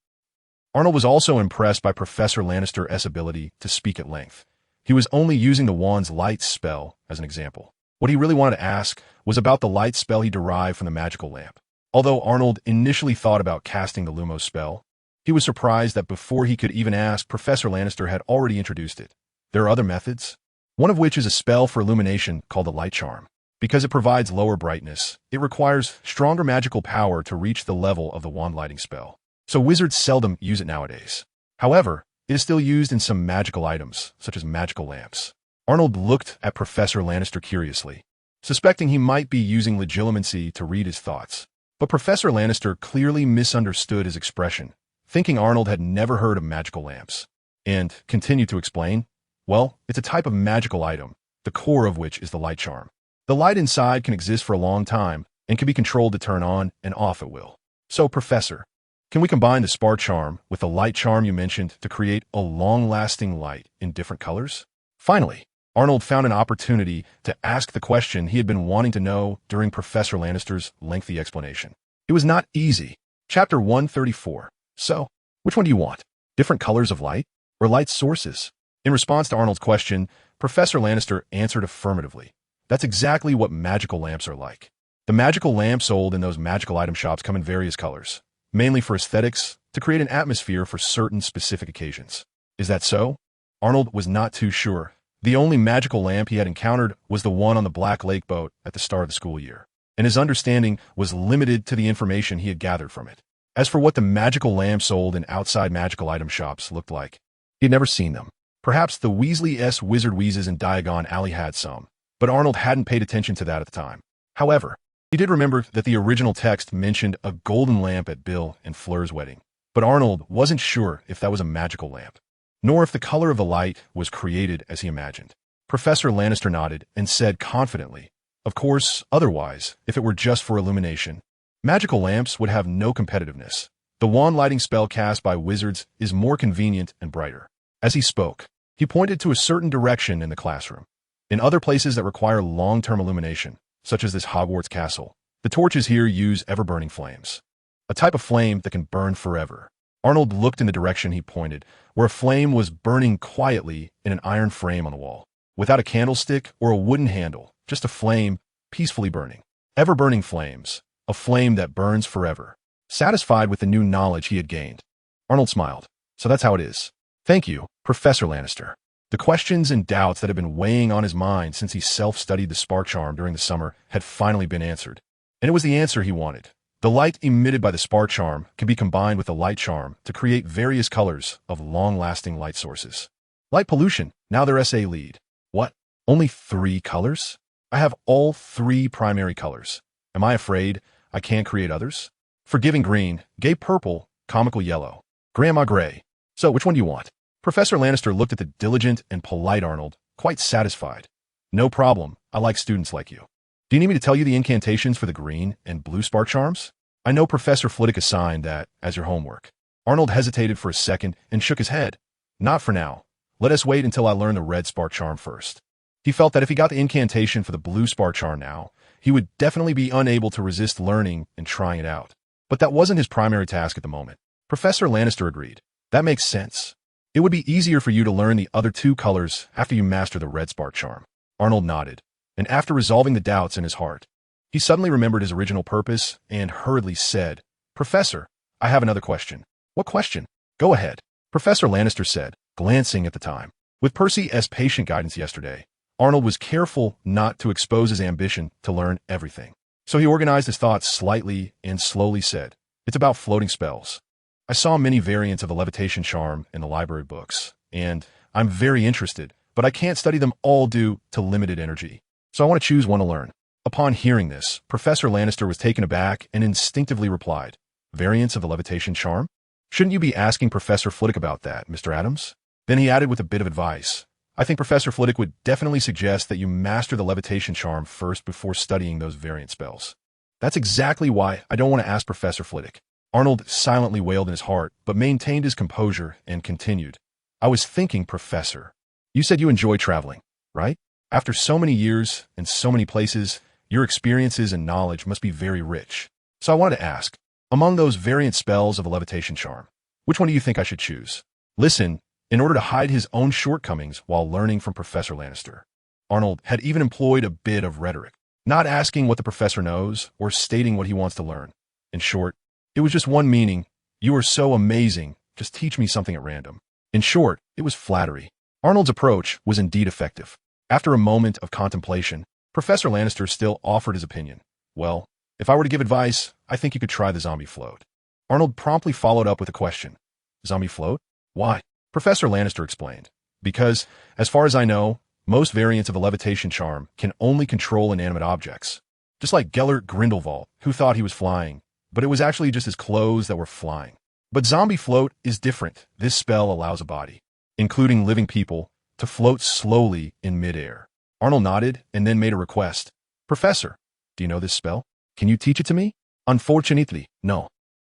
Arnold was also impressed by Professor Lannister's ability to speak at length. He was only using the wand's light spell as an example. What he really wanted to ask was about the light spell he derived from the magical lamp. Although Arnold initially thought about casting the Lumos spell, he was surprised that before he could even ask, Professor Lannister had already introduced it. There are other methods, one of which is a spell for illumination called the Light Charm. Because it provides lower brightness, it requires stronger magical power to reach the level of the wand lighting spell. So wizards seldom use it nowadays. However, it is still used in some magical items, such as magical lamps. Arnold looked at Professor Lannister curiously. suspecting he might be using legilimency to read his thoughts. But Professor Lannister clearly misunderstood his expression, thinking Arnold had never heard of magical lamps, and continued to explain, well, it's a type of magical item, the core of which is the light charm. The light inside can exist for a long time and can be controlled to turn on and off at will. So, Professor, can we combine the spark charm with the light charm you mentioned to create a long-lasting light in different colors? Finally, Arnold found an opportunity to ask the question he had been wanting to know during Professor Lannister's lengthy explanation. It was not easy. Chapter 134. So, which one do you want? Different colors of light or light sources? In response to Arnold's question, Professor Lannister answered affirmatively. That's exactly what magical lamps are like. The magical lamps sold in those magical item shops come in various colors, mainly for aesthetics, to create an atmosphere for certain specific occasions. Is that so? Arnold was not too sure. The only magical lamp he had encountered was the one on the Black Lake boat at the start of the school year, and his understanding was limited to the information he had gathered from it. As for what the magical lamps sold in outside magical item shops looked like, he had never seen them. Perhaps the Weasley-esque Wizard Wheezes in Diagon Alley had some, but Arnold hadn't paid attention to that at the time. However, he did remember that the original text mentioned a golden lamp at Bill and Fleur's wedding, but Arnold wasn't sure if that was a magical lamp, nor if the color of the light was created as he imagined. Professor Lannister nodded and said confidently, of course, otherwise, if it were just for illumination, magical lamps would have no competitiveness. The wand lighting spell cast by wizards is more convenient and brighter. As he spoke, he pointed to a certain direction in the classroom. In other places that require long-term illumination, such as this Hogwarts castle, the torches here use ever-burning flames, a type of flame that can burn forever. Arnold looked in the direction he pointed, where a flame was burning quietly in an iron frame on the wall, without a candlestick or a wooden handle, just a flame peacefully burning. Ever-burning flames, a flame that burns forever. Satisfied with the new knowledge he had gained, Arnold smiled. So that's how it is. Thank you, Professor Lannister. The questions and doubts that had been weighing on his mind since he self-studied the spark charm during the summer had finally been answered. And it was the answer he wanted. The light emitted by the spark charm can be combined with the light charm to create various colors of long-lasting light sources. Light pollution, now their essay lead. What? Only 3 colors? I have all 3 primary colors. Am I afraid I can't create others? Forgiving green, gay purple, comical yellow, grandma gray. So which one do you want? Professor Lannister looked at the diligent and polite Arnold, quite satisfied. No problem, I like students like you. Do you need me to tell you the incantations for the green and blue spark charms? I know Professor Flitwick assigned that as your homework. Arnold hesitated for a second and shook his head. Not for now. Let us wait until I learn the red spark charm first. He felt that if he got the incantation for the blue spark charm now, he would definitely be unable to resist learning and trying it out. But that wasn't his primary task at the moment. Professor Lannister agreed. That makes sense. It would be easier for you to learn the other 2 colors after you master the red spark charm. Arnold nodded, and after resolving the doubts in his heart, he suddenly remembered his original purpose and hurriedly said, Professor, I have another question. What question? Go ahead. Professor Lannister said, glancing at the time. With Percy's patient guidance yesterday, Arnold was careful not to expose his ambition to learn everything. So he organized his thoughts slightly and slowly said, it's about floating spells. I saw many variants of the levitation charm in the library books, and I'm very interested, but I can't study them all due to limited energy. So I want to choose one to learn. Upon hearing this, Professor Lannister was taken aback and instinctively replied, variants of the levitation charm? Shouldn't you be asking Professor Flitwick about that, Mr. Adams? Then he added with a bit of advice. I think Professor Flitwick would definitely suggest that you master the levitation charm first before studying those variant spells. That's exactly why I don't want to ask Professor Flitwick. Arnold silently wailed in his heart, but maintained his composure and continued. I was thinking, Professor, you said you enjoy traveling, right? After so many years and so many places, your experiences and knowledge must be very rich. So I wanted to ask, among those variant spells of a levitation charm, which one do you think I should choose? Listen, in order to hide his own shortcomings while learning from Professor Lannister, Arnold had even employed a bit of rhetoric, not asking what the professor knows or stating what he wants to learn. In short, it was just one meaning, you are so amazing, just teach me something at random. In short, it was flattery. Arnold's approach was indeed effective. After a moment of contemplation, Professor Lannister still offered his opinion. Well, if I were to give advice, I think you could try the zombie float. Arnold promptly followed up with a question. Zombie float? Why? Professor Lannister explained. Because, as far as I know, Most variants of a levitation charm can only control inanimate objects. Just like Gellert Grindelwald, who thought he was flying, but it was actually just his clothes that were flying. But Zombie Float is different. This spell allows a body, including living people, to float slowly in midair. Arnold nodded and then made a request. Professor, do you know this spell? Can you teach it to me? Unfortunately, no.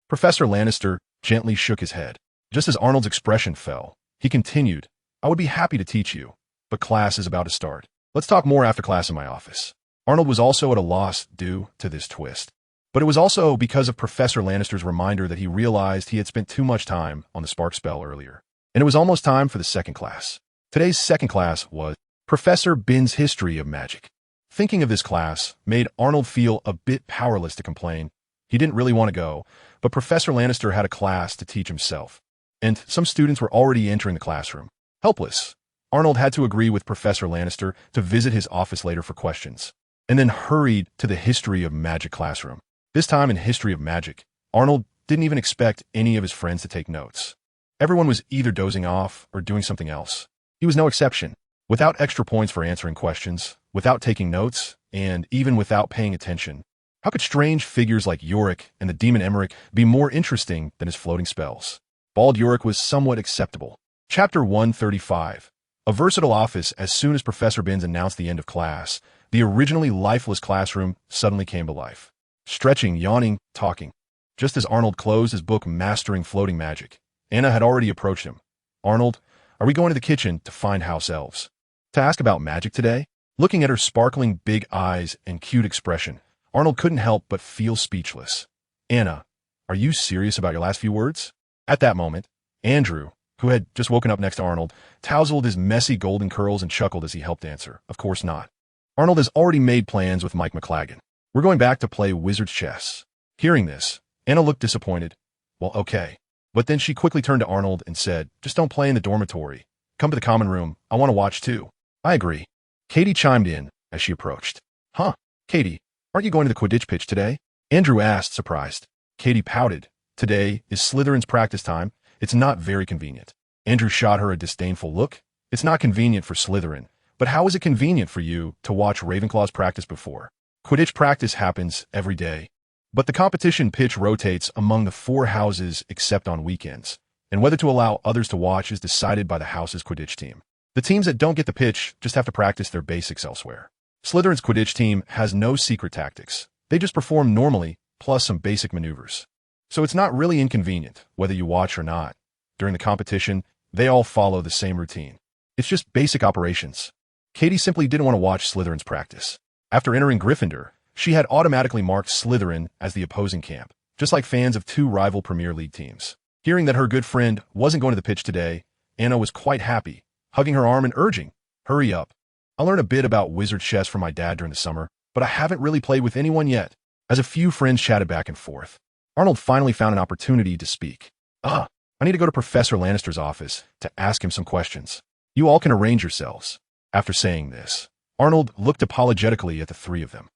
Professor Lannister gently shook his head. Just as Arnold's expression fell, he continued, I would be happy to teach you, but class is about to start. Let's talk more after class in my office. Arnold was also at a loss due to this twist. But it was also because of Professor Lannister's reminder that he realized he had spent too much time on the spark spell earlier. And it was almost time for the second class. Today's second class was Professor Bin's History of Magic. Thinking of this class made Arnold feel a bit powerless to complain. He didn't really want to go, but Professor Lannister had a class to teach himself, and some students were already entering the classroom. Helpless, Arnold had to agree with Professor Lannister to visit his office later for questions, and then hurried to the History of Magic classroom. This time in History of Magic, Arnold didn't even expect any of his friends to take notes. Everyone was either dozing off or doing something else. He was no exception. Without extra points for answering questions, without taking notes, and even without paying attention, how could strange figures like Yorick and the demon Emmerich be more interesting than his floating spells? Bald Yorick was somewhat acceptable. Chapter 135. A versatile office. As soon as Professor Binns announced the end of class, the originally lifeless classroom suddenly came to life. Stretching, yawning, talking. Just as Arnold closed his book Mastering Floating Magic, Anna had already approached him. Arnold, are we going to the kitchen to find house elves? To ask about magic today? Looking at her sparkling big eyes and cute expression, Arnold couldn't help but feel speechless. Anna, are you serious about your last few words? At that moment, Andrew, who had just woken up next to Arnold, tousled his messy golden curls and chuckled as he helped answer. Of course not. Arnold has already made plans with Mike McLagan. We're going back to play wizard's chess. Hearing this, Anna looked disappointed. Well, okay. But then she quickly turned to Arnold and said, just don't play in the dormitory. Come to the common room. I want to watch too. I agree. Katie chimed in as she approached. Huh, Katie, aren't you going to the Quidditch pitch today? Andrew asked, surprised. Katie pouted. Today is Slytherin's practice time. It's not very convenient. Andrew shot her a disdainful look. It's not convenient for Slytherin, but how is it convenient for you to watch Ravenclaw's practice before? Quidditch practice happens every day, but the competition pitch rotates among the 4 houses except on weekends, and whether to allow others to watch is decided by the house's Quidditch team. The teams that don't get the pitch just have to practice their basics elsewhere. Slytherin's Quidditch team has no secret tactics. They just perform normally, plus some basic maneuvers. So it's not really inconvenient, whether you watch or not. During the competition, they all follow the same routine. It's just basic operations. Katie simply didn't want to watch Slytherin's practice. After entering Gryffindor, she had automatically marked Slytherin as the opposing camp, just like fans of 2 rival Premier League teams. Hearing that her good friend wasn't going to the pitch today, Anna was quite happy, hugging her arm and urging, hurry up. I learned a bit about wizard chess from my dad during the summer, but I haven't really played with anyone yet. As a few friends chatted back and forth, Arnold finally found an opportunity to speak. I need to go to Professor Lannister's office to ask him some questions. You all can arrange yourselves. After saying this, Arnold looked apologetically at the 3 of them.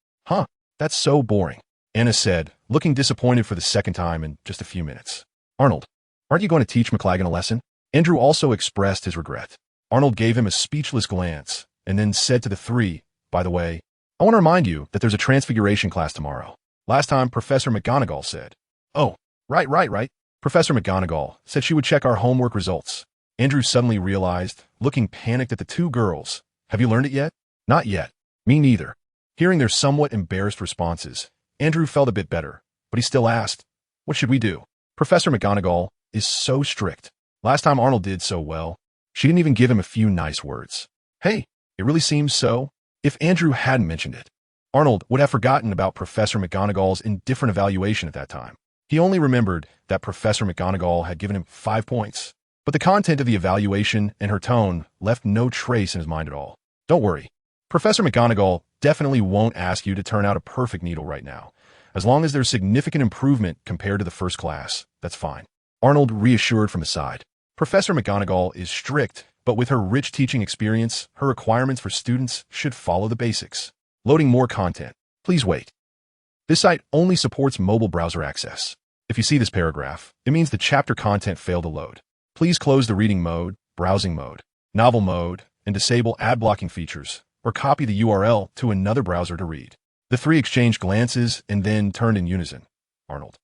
That's so boring, Anna said, looking disappointed for the second time in just a few minutes. Arnold, aren't you going to teach McLagan a lesson? Andrew also expressed his regret. Arnold gave him a speechless glance and then said to the 3, by the way, I want to remind you that there's a transfiguration class tomorrow. Last time Professor McGonagall said. Oh, right. Professor McGonagall said she would check our homework results. Andrew suddenly realized, looking panicked at the 2 girls. Have you learned it yet? Not yet. Me neither. Hearing their somewhat embarrassed responses, Andrew felt a bit better, but he still asked, what should we do? Professor McGonagall is so strict. Last time Arnold did so well, she didn't even give him a few nice words. Hey, it really seems so. If Andrew hadn't mentioned it, Arnold would have forgotten about Professor McGonagall's indifferent evaluation at that time. He only remembered that Professor McGonagall had given him 5 points, but the content of the evaluation and her tone left no trace in his mind at all. Don't worry. Professor McGonagall definitely won't ask you to turn out a perfect needle right now. As long as there's significant improvement compared to the first class, that's fine. Arnold reassured from his side. Professor McGonagall is strict, but with her rich teaching experience, her requirements for students should follow the basics. Loading more content. Please wait. This site only supports mobile browser access. If you see this paragraph, it means the chapter content failed to load. Please close the reading mode, browsing mode, novel mode, and disable ad blocking features, or copy the URL to another browser to read. The three exchanged glances and then turned in unison. Arnold.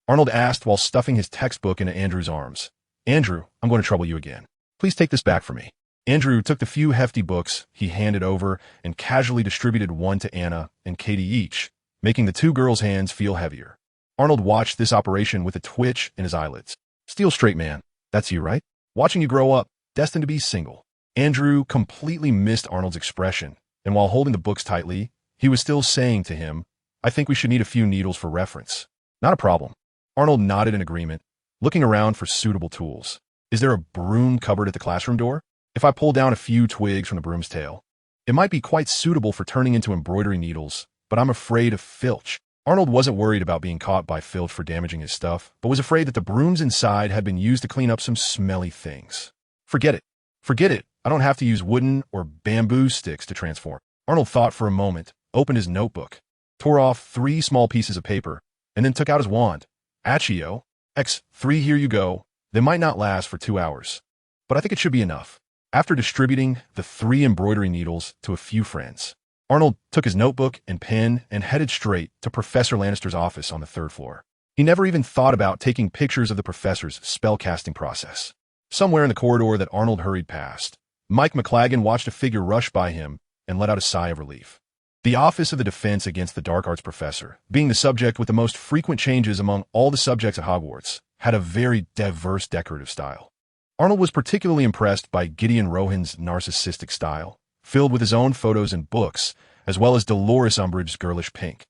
Arnold asked while stuffing his textbook into Andrew's arms. Andrew, I'm going to trouble you again. Please take this back for me. Andrew took the few hefty books he handed over and casually distributed one to Anna and Katie each, making the two girls' hands feel heavier. Arnold watched this operation with a twitch in his eyelids. Steel straight man, that's you, right? Watching you grow up, destined to be single. Andrew completely missed Arnold's expression, and while holding the books tightly, he was still saying to him, I think we should need a few needles for reference. Not a problem. Arnold nodded in agreement, looking around for suitable tools. Is there a broom cupboard at the classroom door? If I pull down a few twigs from the broom's tail, it might be quite suitable for turning into embroidery needles, but I'm afraid of filch. Arnold wasn't worried about being caught by filch for damaging his stuff, but was afraid that the brooms inside had been used to clean up some smelly things. Forget it. Forget it. I don't have to use wooden or bamboo sticks to transform. Arnold thought for a moment, opened his notebook, tore off 3 small pieces of paper, and then took out his wand. Accio, X3, here you go. They might not last for 2 hours, but I think it should be enough. After distributing the 3 embroidery needles to a few friends, Arnold took his notebook and pen and headed straight to Professor Lannister's office on the 3rd floor. He never even thought about taking pictures of the professor's spellcasting process. Somewhere in the corridor that Arnold hurried past, Mike McLagan watched a figure rush by him and let out a sigh of relief. The Office of the Defense Against the Dark Arts Professor, being the subject with the most frequent changes among all the subjects at Hogwarts, had a very diverse decorative style. Arnold was particularly impressed by Gideon Rohan's narcissistic style, filled with his own photos and books, as well as Dolores Umbridge's girlish pink.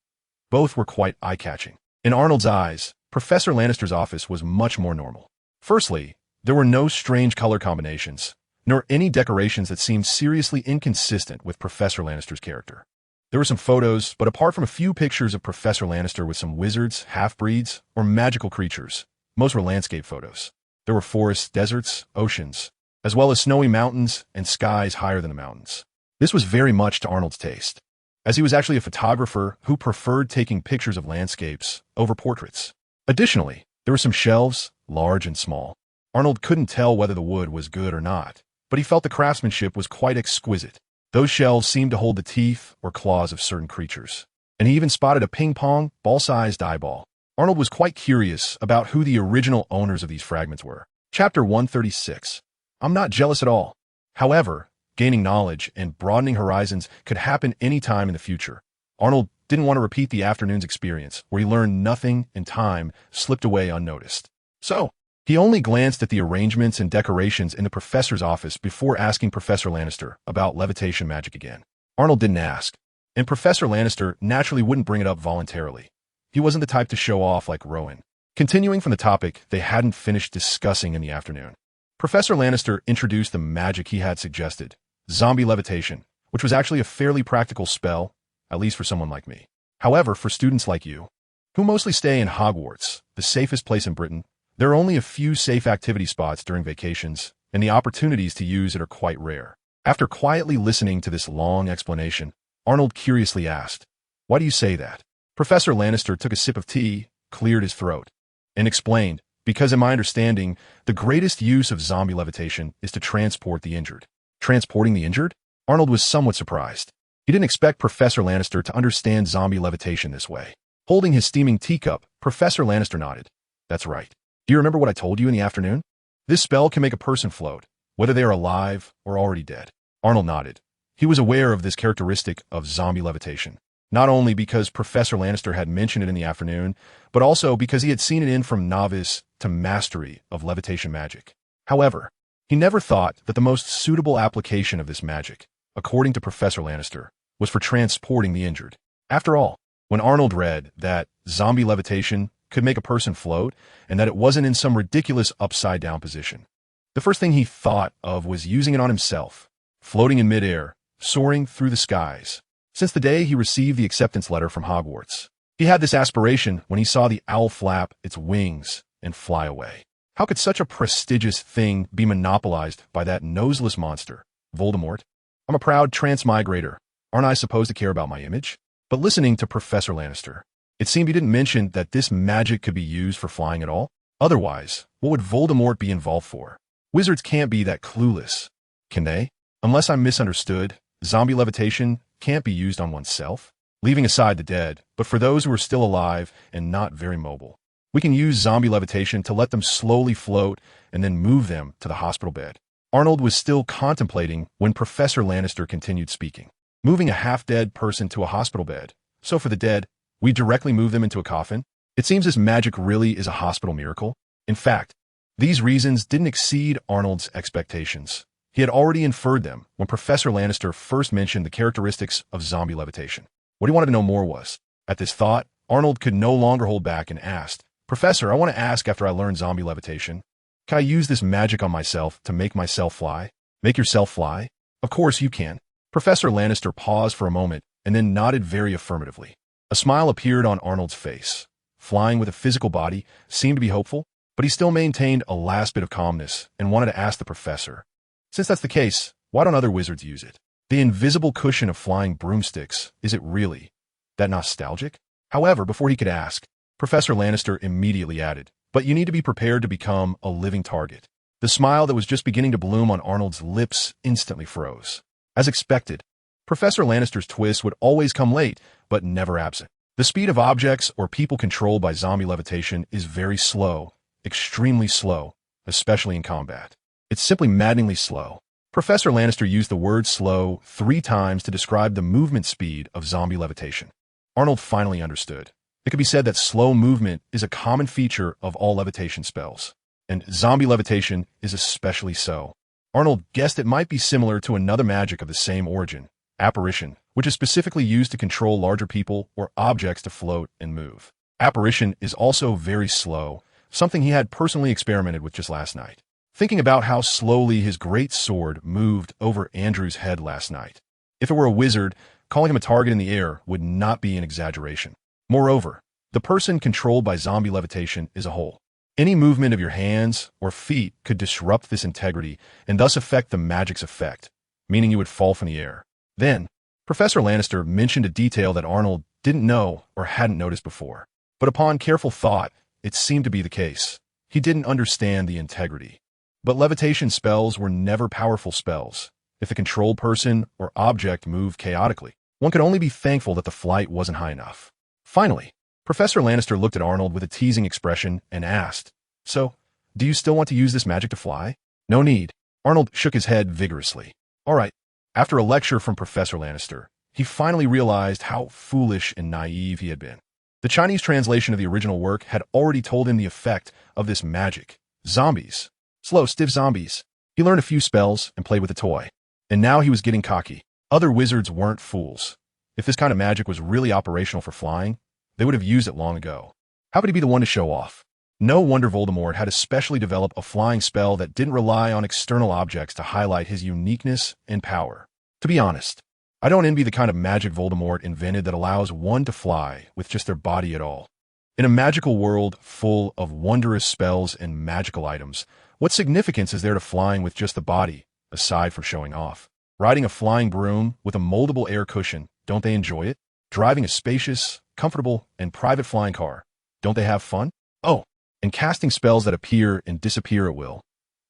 Both were quite eye-catching. In Arnold's eyes, Professor Lannister's office was much more normal. Firstly, there were no strange color combinations, nor any decorations that seemed seriously inconsistent with Professor Lannister's character. There were some photos, but apart from a few pictures of Professor Lannister with some wizards, half-breeds, or magical creatures, most were landscape photos. There were forests, deserts, oceans, as well as snowy mountains and skies higher than the mountains. This was very much to Arnold's taste, as he was actually a photographer who preferred taking pictures of landscapes over portraits. Additionally, there were some shelves, large and small. Arnold couldn't tell whether the wood was good or not, but he felt the craftsmanship was quite exquisite. Those shelves seemed to hold the teeth or claws of certain creatures, and he even spotted a ping-pong, ball-sized eyeball. Arnold was quite curious about who the original owners of these fragments were. Chapter 136. I'm not jealous at all. However, gaining knowledge and broadening horizons could happen any time in the future. Arnold didn't want to repeat the afternoon's experience, where he learned nothing and time slipped away unnoticed. So, he only glanced at the arrangements and decorations in the professor's office before asking Professor Lannister about levitation magic again. Arnold didn't ask, and Professor Lannister naturally wouldn't bring it up voluntarily. He wasn't the type to show off like Rowan. Continuing from the topic they hadn't finished discussing in the afternoon, Professor Lannister introduced the magic he had suggested, zombie levitation, which was actually a fairly practical spell, at least for someone like me. However, for students like you, who mostly stay in Hogwarts, the safest place in Britain, there are only a few safe activity spots during vacations, and the opportunities to use it are quite rare. After quietly listening to this long explanation, Arnold curiously asked, "Why do you say that?" Professor Lannister took a sip of tea, cleared his throat, and explained, because in my understanding, the greatest use of zombie levitation is to transport the injured. Transporting the injured? Arnold was somewhat surprised. He didn't expect Professor Lannister to understand zombie levitation this way. Holding his steaming teacup, Professor Lannister nodded. That's right. Do you remember what I told you in the afternoon? This spell can make a person float, whether they are alive or already dead. Arnold nodded. He was aware of this characteristic of zombie levitation, not only because Professor Lannister had mentioned it in the afternoon, but also because he had seen it in from novice to mastery of levitation magic. However, he never thought that the most suitable application of this magic, according to Professor Lannister, was for transporting the injured. After all, when Arnold read that zombie levitation could make a person float and that it wasn't in some ridiculous upside-down position, the first thing he thought of was using it on himself, floating in midair, soaring through the skies. Since the day he received the acceptance letter from Hogwarts, he had this aspiration when he saw the owl flap its wings and fly away. How could such a prestigious thing be monopolized by that noseless monster, Voldemort? I'm a proud transmigrator. Aren't I supposed to care about my image? But listening to Professor Lannister, it seemed he didn't mention that this magic could be used for flying at all. Otherwise, what would Voldemort be involved for? Wizards can't be that clueless, can they? Unless I'm misunderstood, zombie levitation can't be used on oneself, leaving aside the dead, but for those who are still alive and not very mobile. We can use zombie levitation to let them slowly float and then move them to the hospital bed. Arnold was still contemplating when Professor Lannister continued speaking. Moving a half-dead person to a hospital bed. So for the dead, we directly move them into a coffin? It seems this magic really is a hospital miracle. In fact, these reasons didn't exceed Arnold's expectations. He had already inferred them when Professor Lannister first mentioned the characteristics of zombie levitation. What he wanted to know more was, at this thought, Arnold could no longer hold back and asked, "Professor, I want to ask after I learned zombie levitation, can I use this magic on myself to make myself fly? Make yourself fly?" "Of course you can." Professor Lannister paused for a moment and then nodded very affirmatively. A smile appeared on Arnold's face. Flying with a physical body seemed to be hopeful, but he still maintained a last bit of calmness and wanted to ask the professor, "Since that's the case, why don't other wizards use it? The invisible cushion of flying broomsticks, is it really that nostalgic?" However, before he could ask, Professor Lannister immediately added, "But you need to be prepared to become a living target." The smile that was just beginning to bloom on Arnold's lips instantly froze. As expected, Professor Lannister's twist would always come late, but never absent. The speed of objects or people controlled by zombie levitation is very slow, extremely slow, especially in combat. It's simply maddeningly slow. Professor Lannister used the word slow 3 times to describe the movement speed of zombie levitation. Arnold finally understood. It could be said that slow movement is a common feature of all levitation spells, and zombie levitation is especially so. Arnold guessed it might be similar to another magic of the same origin, apparition, which is specifically used to control larger people or objects to float and move. Apparition is also very slow, something he had personally experimented with just last night. Thinking about how slowly his great sword moved over Andrew's head last night. If it were a wizard, calling him a target in the air would not be an exaggeration. Moreover, the person controlled by zombie levitation is a whole. Any movement of your hands or feet could disrupt this integrity and thus affect the magic's effect, meaning you would fall from the air. Then, Professor Lannister mentioned a detail that Arnold didn't know or hadn't noticed before. But upon careful thought, it seemed to be the case. He didn't understand the integrity. But levitation spells were never powerful spells. If the controlled person or object moved chaotically, one could only be thankful that the flight wasn't high enough. Finally, Professor Lannister looked at Arnold with a teasing expression and asked, "So, do you still want to use this magic to fly?" "No need." Arnold shook his head vigorously. "All right." After a lecture from Professor Lannister, he finally realized how foolish and naive he had been. The Chinese translation of the original work had already told him the effect of this magic. Zombies. Slow, stiff zombies. He learned a few spells and played with a toy. And now he was getting cocky. Other wizards weren't fools. If this kind of magic was really operational for flying, they would have used it long ago. How could he be the one to show off? No wonder Voldemort had especially developed a flying spell that didn't rely on external objects to highlight his uniqueness and power. To be honest, I don't envy the kind of magic Voldemort invented that allows one to fly with just their body at all. In a magical world full of wondrous spells and magical items, what significance is there to flying with just the body, aside from showing off? Riding a flying broom with a moldable air cushion, don't they enjoy it? Driving a spacious, comfortable, and private flying car, don't they have fun? Oh, and casting spells that appear and disappear at will.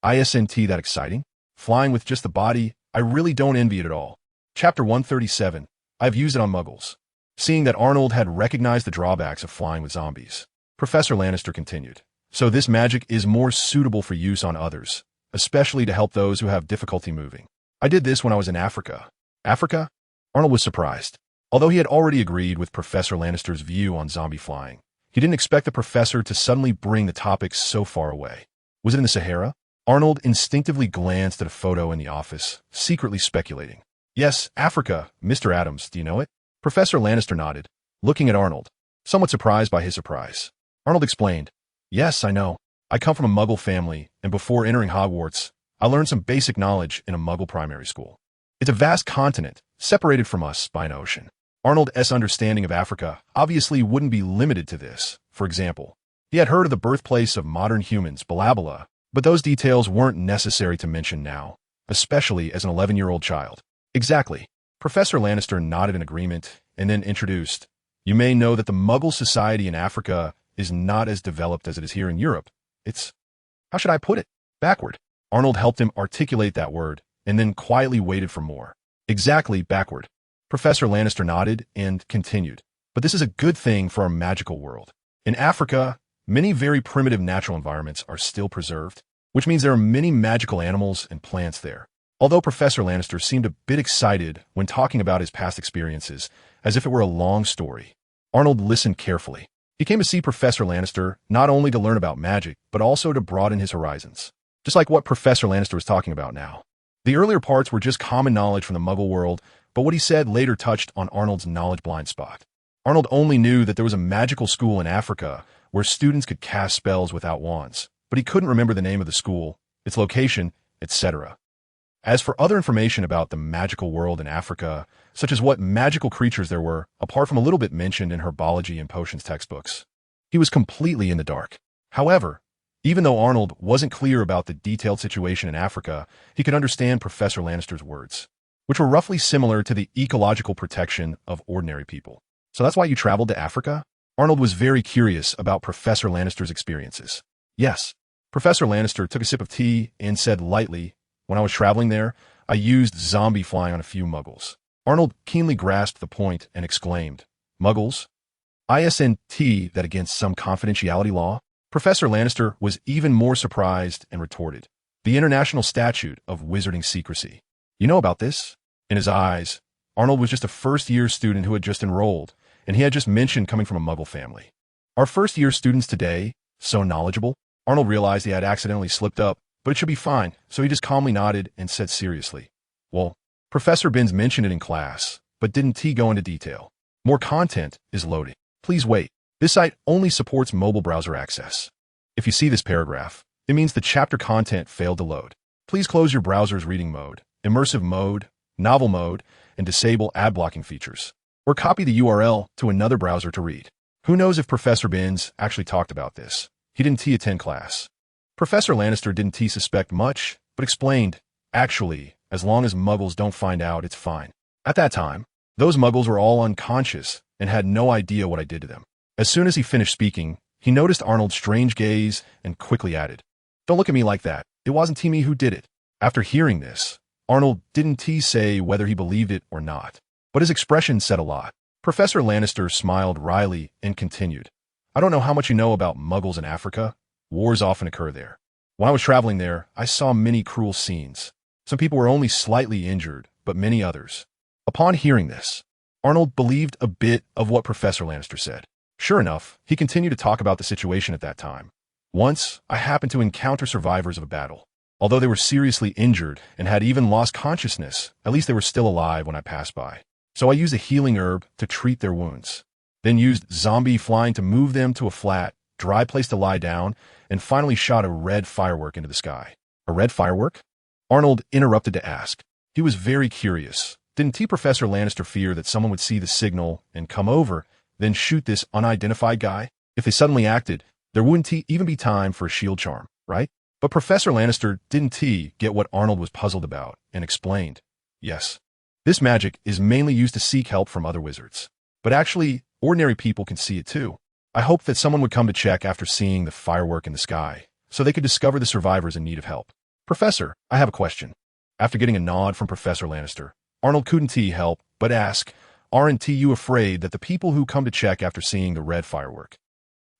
Isn't that exciting? Flying with just the body, I really don't envy it at all. Chapter 137, I've used it on muggles. Seeing that Arnold had recognized the drawbacks of flying with zombies, Professor Lannister continued. So this magic is more suitable for use on others, especially to help those who have difficulty moving. I did this when I was in Africa. Africa? Arnold was surprised. Although he had already agreed with Professor Lannister's view on zombie flying, he didn't expect the professor to suddenly bring the topic so far away. Was it in the Sahara? Arnold instinctively glanced at a photo in the office, secretly speculating. Yes, Africa, Mr. Adams, do you know it? Professor Lannister nodded, looking at Arnold, somewhat surprised by his surprise. Arnold explained, Yes, I know. I come from a Muggle family, and before entering Hogwarts, I learned some basic knowledge in a Muggle primary school. It's a vast continent, separated from us by an ocean. Arnold's understanding of Africa obviously wouldn't be limited to this. For example, he had heard of the birthplace of modern humans, Balabala, but those details weren't necessary to mention now, especially as an 11-year-old child. Exactly. Professor Lannister nodded in agreement and then introduced, You may know that the Muggle society in Africa is not as developed as it is here in Europe. It's, how should I put it? Backward. Arnold helped him articulate that word, and then quietly waited for more. Exactly backward. Professor Lannister nodded and continued. But this is a good thing for our magical world. In Africa, many very primitive natural environments are still preserved, which means there are many magical animals and plants there. Although Professor Lannister seemed a bit excited when talking about his past experiences, as if it were a long story, Arnold listened carefully. He came to see Professor Lannister not only to learn about magic, but also to broaden his horizons. Just like what Professor Lannister was talking about now. The earlier parts were just common knowledge from the Muggle world, but what he said later touched on Arnold's knowledge blind spot. Arnold only knew that there was a magical school in Africa where students could cast spells without wands, but he couldn't remember the name of the school, its location, etc. As for other information about the magical world in Africa, such as what magical creatures there were, apart from a little bit mentioned in herbology and potions textbooks, he was completely in the dark. However, even though Arnold wasn't clear about the detailed situation in Africa, he could understand Professor Lannister's words, which were roughly similar to the ecological protection of ordinary people. So that's why you traveled to Africa? Arnold was very curious about Professor Lannister's experiences. Yes. Professor Lannister took a sip of tea and said lightly, "When I was traveling there, I used zombie flying on a few muggles." Arnold keenly grasped the point and exclaimed, "Muggles? Isn't that against some confidentiality law?" Professor Lannister was even more surprised and retorted, "The International Statute of Wizarding Secrecy. You know about this?" In his eyes, Arnold was just a first-year student who had just enrolled, and he had just mentioned coming from a Muggle family. Are first-year students today so knowledgeable? Arnold realized he had accidentally slipped up, but it should be fine, so he just calmly nodded and said seriously, "Well, Professor Binns mentioned it in class, but didn't go into detail. More content is loading. Please wait. This site only supports mobile browser access. If you see this paragraph, it means the chapter content failed to load. Please close your browser's reading mode, immersive mode, novel mode, and disable ad blocking features. Or copy the URL to another browser to read." Who knows if Professor Binns actually talked about this? He didn't attend class. Professor Lannister didn't suspect much, but explained, "Actually, as long as Muggles don't find out, it's fine." At that time, those Muggles were all unconscious and had no idea what I did to them. As soon as he finished speaking, he noticed Arnold's strange gaze and quickly added, "Don't look at me like that. It wasn't me who did it." After hearing this, Arnold didn't say whether he believed it or not, but his expression said a lot. Professor Lannister smiled wryly and continued, "I don't know how much you know about Muggles in Africa. Wars often occur there. When I was traveling there, I saw many cruel scenes. Some people were only slightly injured, but many others." Upon hearing this, Arnold believed a bit of what Professor Lannister said. Sure enough, he continued to talk about the situation at that time. "Once, I happened to encounter survivors of a battle. Although they were seriously injured and had even lost consciousness, at least they were still alive when I passed by. So I used a healing herb to treat their wounds, then used zombie flying to move them to a flat, dry place to lie down, and finally shot a red firework into the sky." "A red firework?" Arnold interrupted to ask. He was very curious. Didn't Professor Lannister fear that someone would see the signal and come over, then shoot this unidentified guy? If they suddenly acted, there wouldn't even be time for a shield charm, right? But Professor Lannister didn't get what Arnold was puzzled about and explained, "Yes. This magic is mainly used to seek help from other wizards. But actually, ordinary people can see it too. I hoped that someone would come to check after seeing the firework in the sky, so they could discover the survivors in need of help." "Professor, I have a question." After getting a nod from Professor Lannister, Arnold couldn't help but ask, "Aren't you afraid that the people who come to check after seeing the red firework?"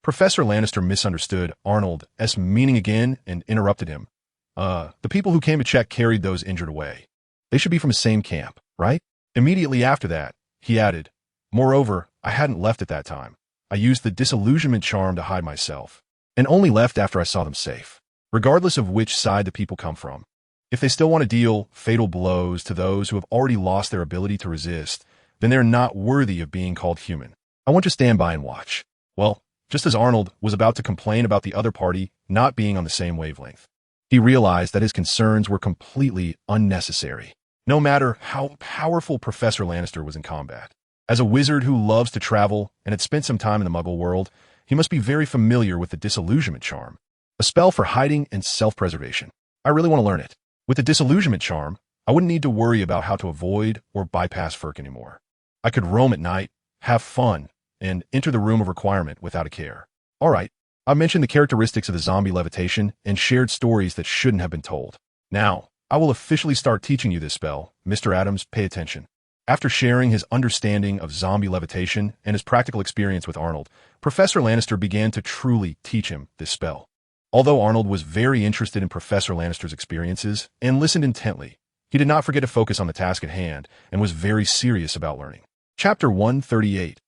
Professor Lannister misunderstood Arnold's meaning again and interrupted him. The people who came to check carried those injured away. They should be from the same camp, right?" Immediately after that, he added, "Moreover, I hadn't left at that time. I used the disillusionment charm to hide myself, and only left after I saw them safe, regardless of which side the people come from. If they still want to deal fatal blows to those who have already lost their ability to resist, then they're not worthy of being called human. I want to stand by and watch." Well, just as Arnold was about to complain about the other party not being on the same wavelength, he realized that his concerns were completely unnecessary, no matter how powerful Professor Lannister was in combat. As a wizard who loves to travel and had spent some time in the Muggle world, he must be very familiar with the disillusionment charm, a spell for hiding and self-preservation. I really want to learn it. With the disillusionment charm, I wouldn't need to worry about how to avoid or bypass Firk anymore. I could roam at night, have fun, and enter the room of requirement without a care. All right, I mentioned the characteristics of the zombie levitation and shared stories that shouldn't have been told. Now, I will officially start teaching you this spell. Mr. Adams, pay attention. After sharing his understanding of zombie levitation and his practical experience with Arnold, Professor Lannister began to truly teach him this spell. Although Arnold was very interested in Professor Lannister's experiences and listened intently, he did not forget to focus on the task at hand and was very serious about learning. Chapter 138.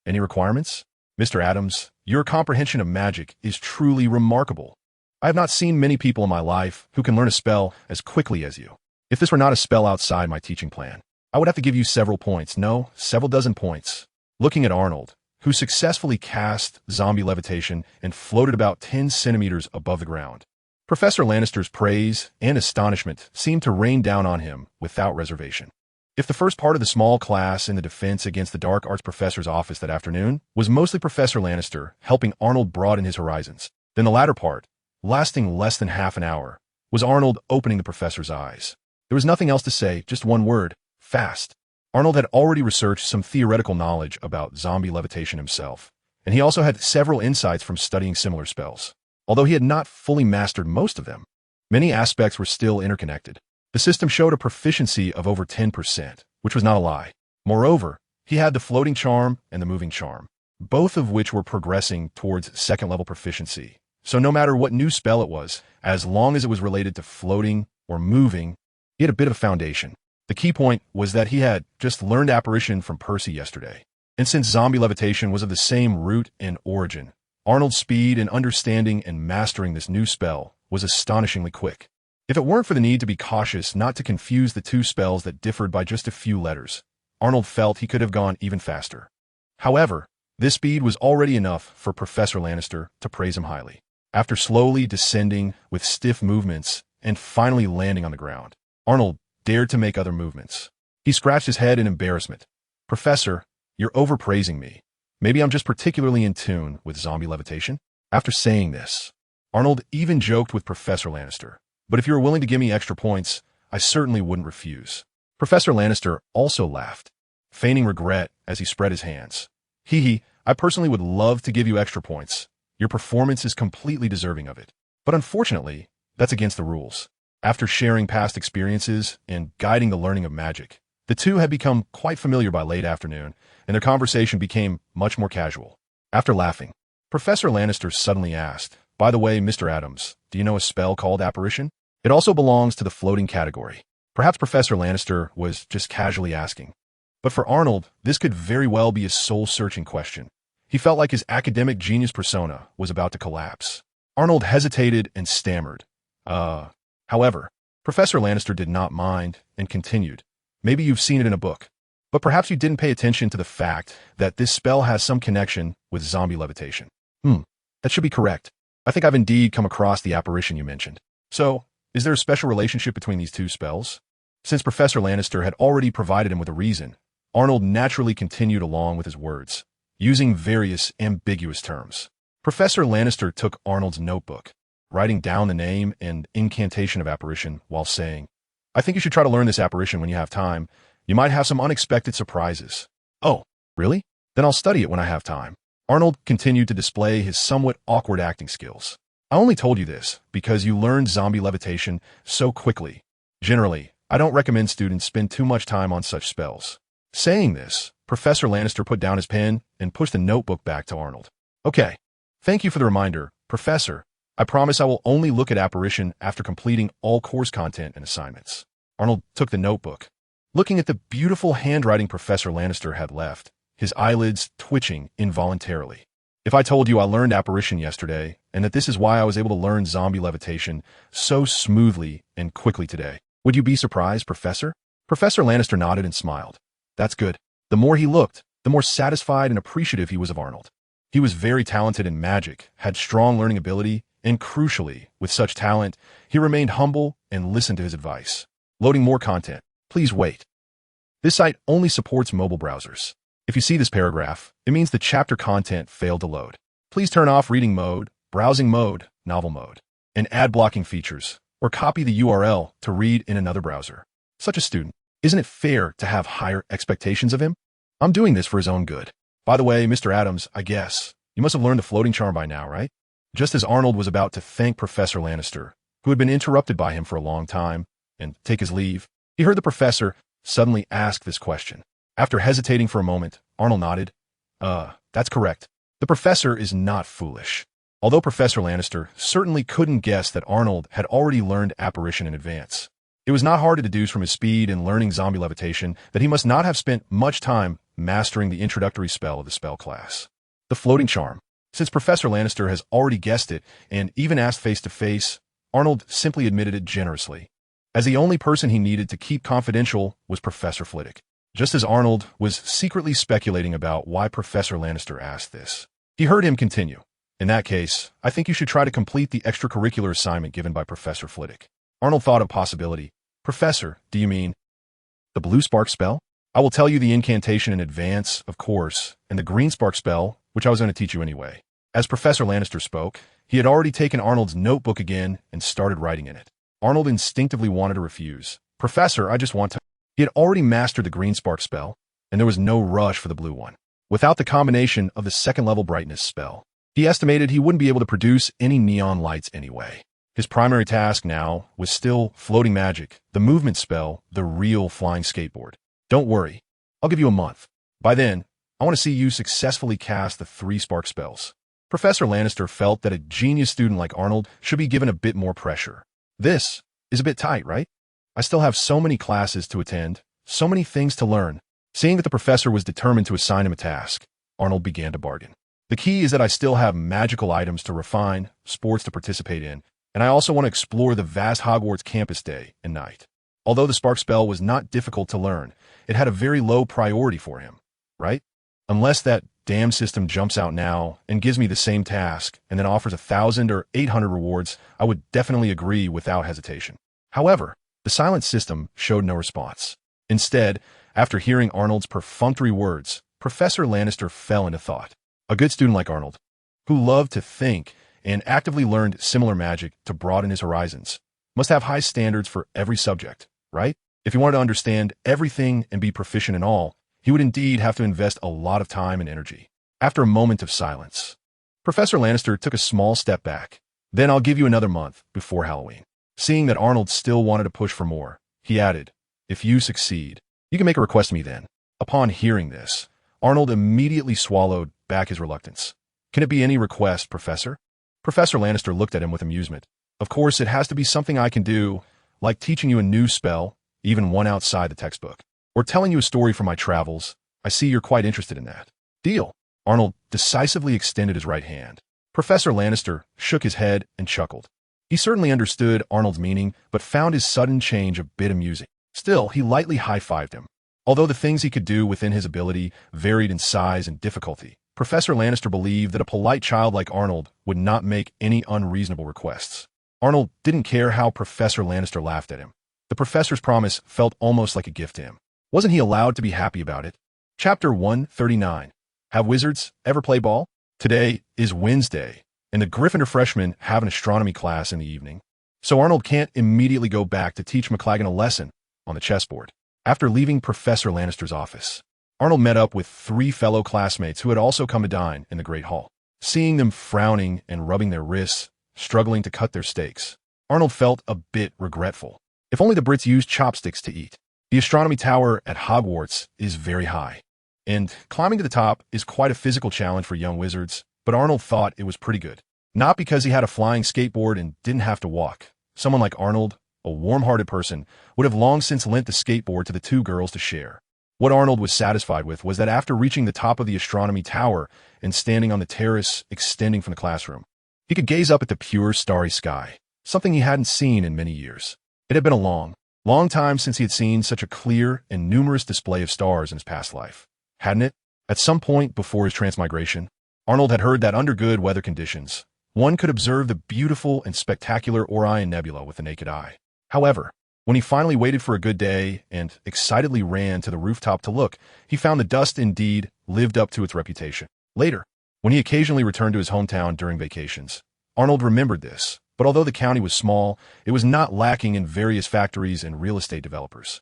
Any requirements? Mr. Adams, your comprehension of magic is truly remarkable. I have not seen many people in my life who can learn a spell as quickly as you. If this were not a spell outside my teaching plan, I would have to give you several points. No, several dozen points. Looking at Arnold, who successfully cast zombie levitation and floated about 10 centimeters above the ground, Professor Lannister's praise and astonishment seemed to rain down on him without reservation. If the first part of the small class in the defense against the dark arts professor's office that afternoon was mostly Professor Lannister helping Arnold broaden his horizons, then the latter part, lasting less than half an hour, was Arnold opening the professor's eyes. There was nothing else to say, just one word: fast. Arnold had already researched some theoretical knowledge about zombie levitation himself, and he also had several insights from studying similar spells. Although he had not fully mastered most of them, many aspects were still interconnected. The system showed a proficiency of over 10%, which was not a lie. Moreover, he had the floating charm and the moving charm, both of which were progressing towards second-level proficiency. So no matter what new spell it was, as long as it was related to floating or moving, he had a bit of a foundation. The key point was that he had just learned apparition from Percy yesterday. And since zombie levitation was of the same root and origin, Arnold's speed in understanding and mastering this new spell was astonishingly quick. If it weren't for the need to be cautious not to confuse the two spells that differed by just a few letters, Arnold felt he could have gone even faster. However, this speed was already enough for Professor Lannister to praise him highly. After slowly descending with stiff movements and finally landing on the ground, Arnold dared to make other movements. He scratched his head in embarrassment. "Professor, you're overpraising me. Maybe I'm just particularly in tune with zombie levitation." After saying this, Arnold even joked with Professor Lannister. "But if you were willing to give me extra points, I certainly wouldn't refuse." Professor Lannister also laughed, feigning regret as he spread his hands. "Hee, I personally would love to give you extra points. Your performance is completely deserving of it. But unfortunately, that's against the rules." After sharing past experiences and guiding the learning of magic, the two had become quite familiar by late afternoon, and their conversation became much more casual. After laughing, Professor Lannister suddenly asked, "By the way, Mr. Adams, do you know a spell called apparition? It also belongs to the floating category." Perhaps Professor Lannister was just casually asking. But for Arnold, this could very well be a soul-searching question. He felt like his academic genius persona was about to collapse. Arnold hesitated and stammered. However, Professor Lannister did not mind and continued, "Maybe you've seen it in a book, but perhaps you didn't pay attention to the fact that this spell has some connection with zombie levitation." That should be correct. I think I've indeed come across the apparition you mentioned. So, is there a special relationship between these two spells?" Since Professor Lannister had already provided him with a reason, Arnold naturally continued along with his words, using various ambiguous terms. Professor Lannister took Arnold's notebook, writing down the name and incantation of apparition while saying, "I think you should try to learn this apparition when you have time. You might have some unexpected surprises." "Oh, really? Then I'll study it when I have time." Arnold continued to display his somewhat awkward acting skills. "I only told you this because you learned zombie levitation so quickly. Generally, I don't recommend students spend too much time on such spells." Saying this, Professor Lannister put down his pen and pushed the notebook back to Arnold. "Okay. Thank you for the reminder, Professor. I promise I will only look at apparition after completing all course content and assignments." Arnold took the notebook. Looking at the beautiful handwriting Professor Lannister had left, his eyelids twitching involuntarily. "If I told you I learned apparition yesterday, and that this is why I was able to learn zombie levitation so smoothly and quickly today, would you be surprised, Professor?" Professor Lannister nodded and smiled. "That's good." The more he looked, the more satisfied and appreciative he was of Arnold. He was very talented in magic, had strong learning ability, and crucially, with such talent, he remained humble and listened to his advice. Loading more content. Please wait. This site only supports mobile browsers. If you see this paragraph, it means the chapter content failed to load. Please turn off reading mode, browsing mode, novel mode, and ad blocking features, or copy the URL to read in another browser. Such a student, isn't it fair to have higher expectations of him? I'm doing this for his own good. By the way, Mr. Adams, I guess, you must have learned the floating charm by now, right? Just as Arnold was about to thank Professor Lannister, who had been interrupted by him for a long time, and take his leave? He heard the professor suddenly ask this question. After hesitating for a moment, Arnold nodded. That's correct. The professor is not foolish. Although Professor Lannister certainly couldn't guess that Arnold had already learned apparition in advance, it was not hard to deduce from his speed in learning zombie levitation that he must not have spent much time mastering the introductory spell of the spell class. The floating charm. Since Professor Lannister has already guessed it and even asked face-to-face, Arnold simply admitted it generously, as the only person he needed to keep confidential was Professor Flitwick. Just as Arnold was secretly speculating about why Professor Lannister asked this, he heard him continue. In that case, I think you should try to complete the extracurricular assignment given by Professor Flitwick. Arnold thought of possibility. Professor, do you mean the blue spark spell? I will tell you the incantation in advance, of course, and the green spark spell, which I was going to teach you anyway. As Professor Lannister spoke, he had already taken Arnold's notebook again and started writing in it. Arnold instinctively wanted to refuse. Professor, I just want to... He had already mastered the green spark spell, and there was no rush for the blue one. Without the combination of the second-level brightness spell, he estimated he wouldn't be able to produce any neon lights anyway. His primary task now was still floating magic, the movement spell, the real flying skateboard. Don't worry, I'll give you a month. By then, I want to see you successfully cast the 3 spark spells. Professor Lannister felt that a genius student like Arnold should be given a bit more pressure. This is a bit tight, right? I still have so many classes to attend, so many things to learn. Seeing that the professor was determined to assign him a task, Arnold began to bargain. The key is that I still have magical items to refine, sports to participate in, and I also want to explore the vast Hogwarts campus day and night. Although the spark spell was not difficult to learn, it had a very low priority for him, right? Unless that damn system jumps out now and gives me the same task and then offers 1,000 or 800 rewards, I would definitely agree without hesitation. However, the silent system showed no response. Instead, after hearing Arnold's perfunctory words, Professor Lannister fell into thought. A good student like Arnold, who loved to think and actively learned similar magic to broaden his horizons, must have high standards for every subject, right? If he wanted to understand everything and be proficient in all, he would indeed have to invest a lot of time and energy. After a moment of silence, Professor Lannister took a small step back. Then I'll give you another month before Halloween. Seeing that Arnold still wanted to push for more, he added, if you succeed, you can make a request to me then. Upon hearing this, Arnold immediately swallowed back his reluctance. Can it be any request, Professor? Professor Lannister looked at him with amusement. Of course, it has to be something I can do, like teaching you a new spell, even one outside the textbook, or telling you a story from my travels. I see you're quite interested in that. Deal. Arnold decisively extended his right hand. Professor Lannister shook his head and chuckled. He certainly understood Arnold's meaning, but found his sudden change a bit amusing. Still, he lightly high-fived him. Although the things he could do within his ability varied in size and difficulty, Professor Lannister believed that a polite child like Arnold would not make any unreasonable requests. Arnold didn't care how Professor Lannister laughed at him. The professor's promise felt almost like a gift to him. Wasn't he allowed to be happy about it? Chapter 139. Have wizards ever play ball? Today is Wednesday, and the Gryffindor freshmen have an astronomy class in the evening, so Arnold can't immediately go back to teach McLaggen a lesson on the chessboard. After leaving Professor Lannister's office, Arnold met up with 3 fellow classmates who had also come to dine in the Great Hall. Seeing them frowning and rubbing their wrists, struggling to cut their steaks, Arnold felt a bit regretful. If only the Brits used chopsticks to eat. The astronomy tower at Hogwarts is very high, and climbing to the top is quite a physical challenge for young wizards, but Arnold thought it was pretty good. Not because he had a flying skateboard and didn't have to walk. Someone like Arnold, a warm-hearted person, would have long since lent the skateboard to the 2 girls to share. What Arnold was satisfied with was that after reaching the top of the astronomy tower and standing on the terrace extending from the classroom, he could gaze up at the pure starry sky, something he hadn't seen in many years. It had been a long time since he had seen such a clear and numerous display of stars in his past life, hadn't it? At some point before his transmigration, Arnold had heard that under good weather conditions, one could observe the beautiful and spectacular Orion Nebula with the naked eye. However, when he finally waited for a good day and excitedly ran to the rooftop to look, he found the dust indeed lived up to its reputation. Later, when he occasionally returned to his hometown during vacations, Arnold remembered this, but although the county was small, it was not lacking in various factories and real estate developers.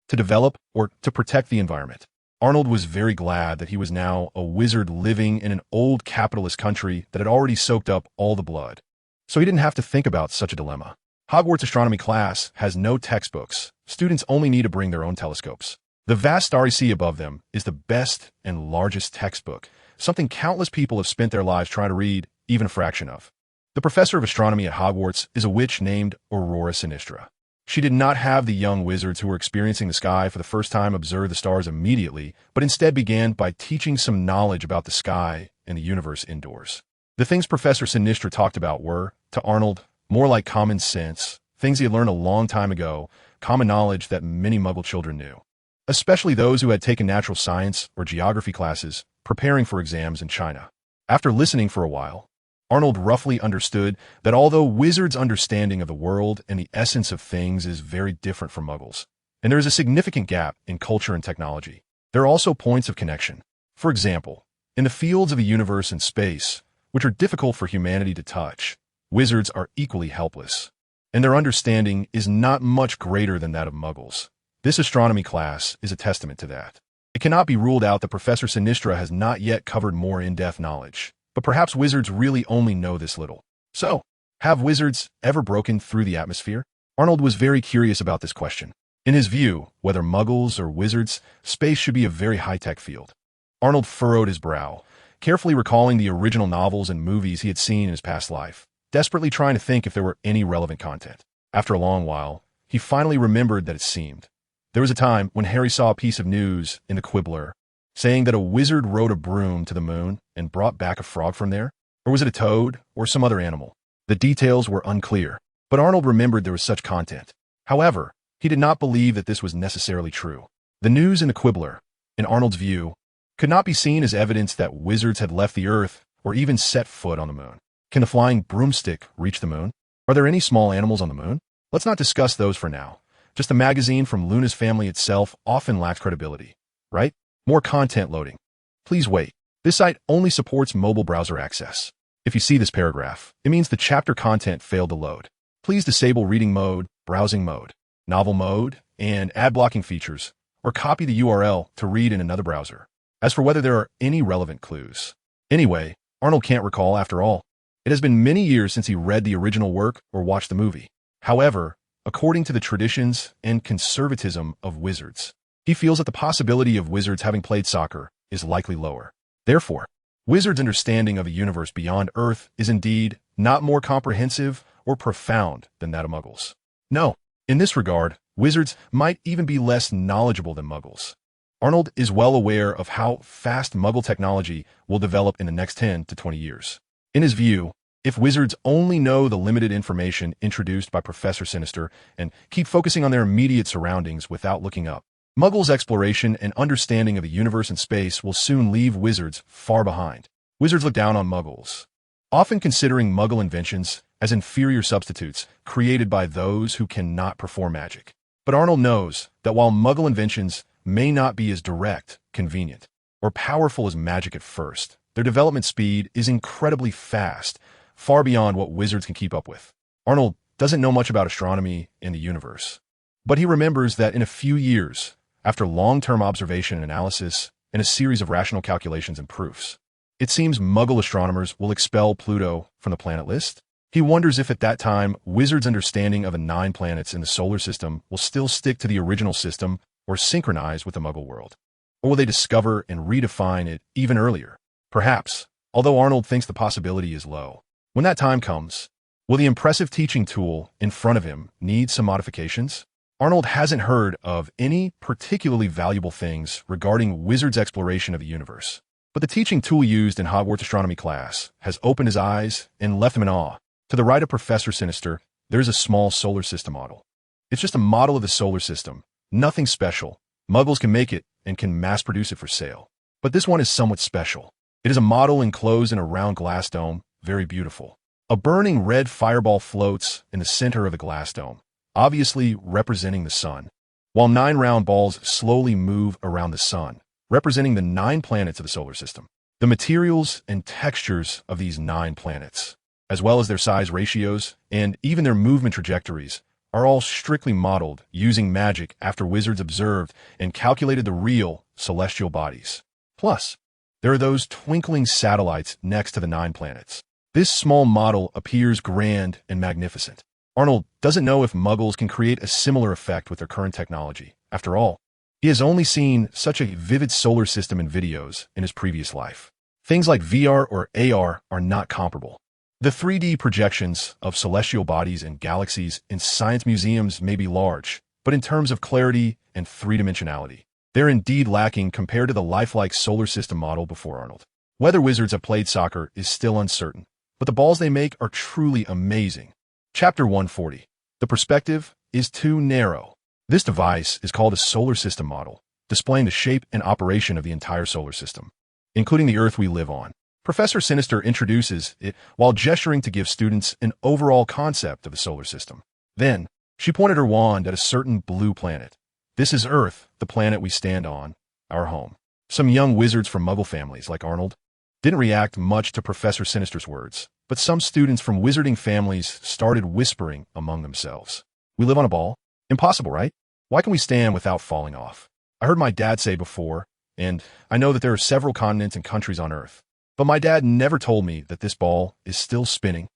To develop or to protect the environment, Arnold was very glad that he was now a wizard living in an old capitalist country that had already soaked up all the blood. So he didn't have to think about such a dilemma. Hogwarts astronomy class has no textbooks. Students only need to bring their own telescopes. The vast starry sea above them is the best and largest textbook, something countless people have spent their lives trying to read even a fraction of. The professor of astronomy at Hogwarts is a witch named Aurora Sinistra. She did not have the young wizards who were experiencing the sky for the first time observe the stars immediately, but instead began by teaching some knowledge about the sky and the universe indoors. The things Professor Sinistra talked about were, to Arnold, more like common sense, things he had learned a long time ago, common knowledge that many Muggle children knew, especially those who had taken natural science or geography classes preparing for exams in China. After listening for a while, Arnold roughly understood that although wizards' understanding of the world and the essence of things is very different from Muggles, and there is a significant gap in culture and technology, there are also points of connection. For example, in the fields of the universe and space, which are difficult for humanity to touch, wizards are equally helpless, and their understanding is not much greater than that of Muggles. This astronomy class is a testament to that. It cannot be ruled out that Professor Sinistra has not yet covered more in-depth knowledge, but perhaps wizards really only know this little. So, have wizards ever broken through the atmosphere? Arnold was very curious about this question. In his view, whether Muggles or wizards, space should be a very high-tech field. Arnold furrowed his brow, carefully recalling the original novels and movies he had seen in his past life, desperately trying to think if there were any relevant content. After a long while, he finally remembered that it seemed. There was a time when Harry saw a piece of news in the Quibbler, saying that a wizard rode a broom to the moon and brought back a frog from there? Or was it a toad or some other animal? The details were unclear, but Arnold remembered there was such content. However, he did not believe that this was necessarily true. The news in the Quibbler, in Arnold's view, could not be seen as evidence that wizards had left the Earth or even set foot on the moon. Can the flying broomstick reach the moon? Are there any small animals on the moon? Let's not discuss those for now. Just a magazine from Luna's family itself often lacks credibility, right? More content loading. Please wait. This site only supports mobile browser access. If you see this paragraph, it means the chapter content failed to load. Please disable reading mode, browsing mode, novel mode, and ad blocking features, or copy the URL to read in another browser. As for whether there are any relevant clues. Anyway, Arnold can't recall after all. It has been many years since he read the original work or watched the movie. However, according to the traditions and conservatism of wizards, he feels that the possibility of wizards having played soccer is likely lower. Therefore, wizards' understanding of a universe beyond Earth is indeed not more comprehensive or profound than that of Muggles. No, in this regard, wizards might even be less knowledgeable than Muggles. Arnold is well aware of how fast Muggle technology will develop in the next 10 to 20 years. In his view, if wizards only know the limited information introduced by Professor Sinister and keep focusing on their immediate surroundings without looking up, Muggles' exploration and understanding of the universe and space will soon leave wizards far behind. Wizards look down on Muggles, often considering Muggle inventions as inferior substitutes created by those who cannot perform magic. But Arnold knows that while Muggle inventions may not be as direct, convenient, or powerful as magic at first, their development speed is incredibly fast, far beyond what wizards can keep up with. Arnold doesn't know much about astronomy and the universe, but he remembers that in a few years, after long-term observation and analysis and a series of rational calculations and proofs, it seems Muggle astronomers will expel Pluto from the planet list. He wonders if at that time, wizards' understanding of the 9 planets in the solar system will still stick to the original system or synchronize with the Muggle world. Or will they discover and redefine it even earlier? Perhaps, although Arnold thinks the possibility is low. When that time comes, will the impressive teaching tool in front of him need some modifications? Arnold hasn't heard of any particularly valuable things regarding wizards' exploration of the universe. But the teaching tool used in Hogwarts astronomy class has opened his eyes and left him in awe. To the right of Professor Sinister, there is a small solar system model. It's just a model of the solar system. Nothing special. Muggles can make it and can mass produce it for sale. But this one is somewhat special. It is a model enclosed in a round glass dome, very beautiful. A burning red fireball floats in the center of the glass dome, obviously representing the sun, while 9 round balls slowly move around the sun, representing the 9 planets of the solar system. The materials and textures of these 9 planets, as well as their size ratios and even their movement trajectories, are all strictly modeled using magic after wizards observed and calculated the real celestial bodies. Plus, there are those twinkling satellites next to the 9 planets. This small model appears grand and magnificent. Arnold doesn't know if Muggles can create a similar effect with their current technology. After all, he has only seen such a vivid solar system in videos in his previous life. Things like VR or AR are not comparable. The 3D projections of celestial bodies and galaxies in science museums may be large, but in terms of clarity and three-dimensionality, they're indeed lacking compared to the lifelike solar system model before Arnold. Whether wizards have played soccer is still uncertain, but the balls they make are truly amazing. Chapter 140. The perspective is too narrow. This device is called a solar system model, displaying the shape and operation of the entire solar system, including the Earth we live on. Professor Sinister introduces it while gesturing to give students an overall concept of the solar system. Then, she pointed her wand at a certain blue planet. This is Earth, the planet we stand on, our home. Some young wizards from Muggle families, like Arnold, didn't react much to Professor Sinister's words, but some students from wizarding families started whispering among themselves. We live on a ball? Impossible, right? Why can we stand without falling off? I heard my dad say before, and I know that there are several continents and countries on Earth, but my dad never told me that this ball is still spinning.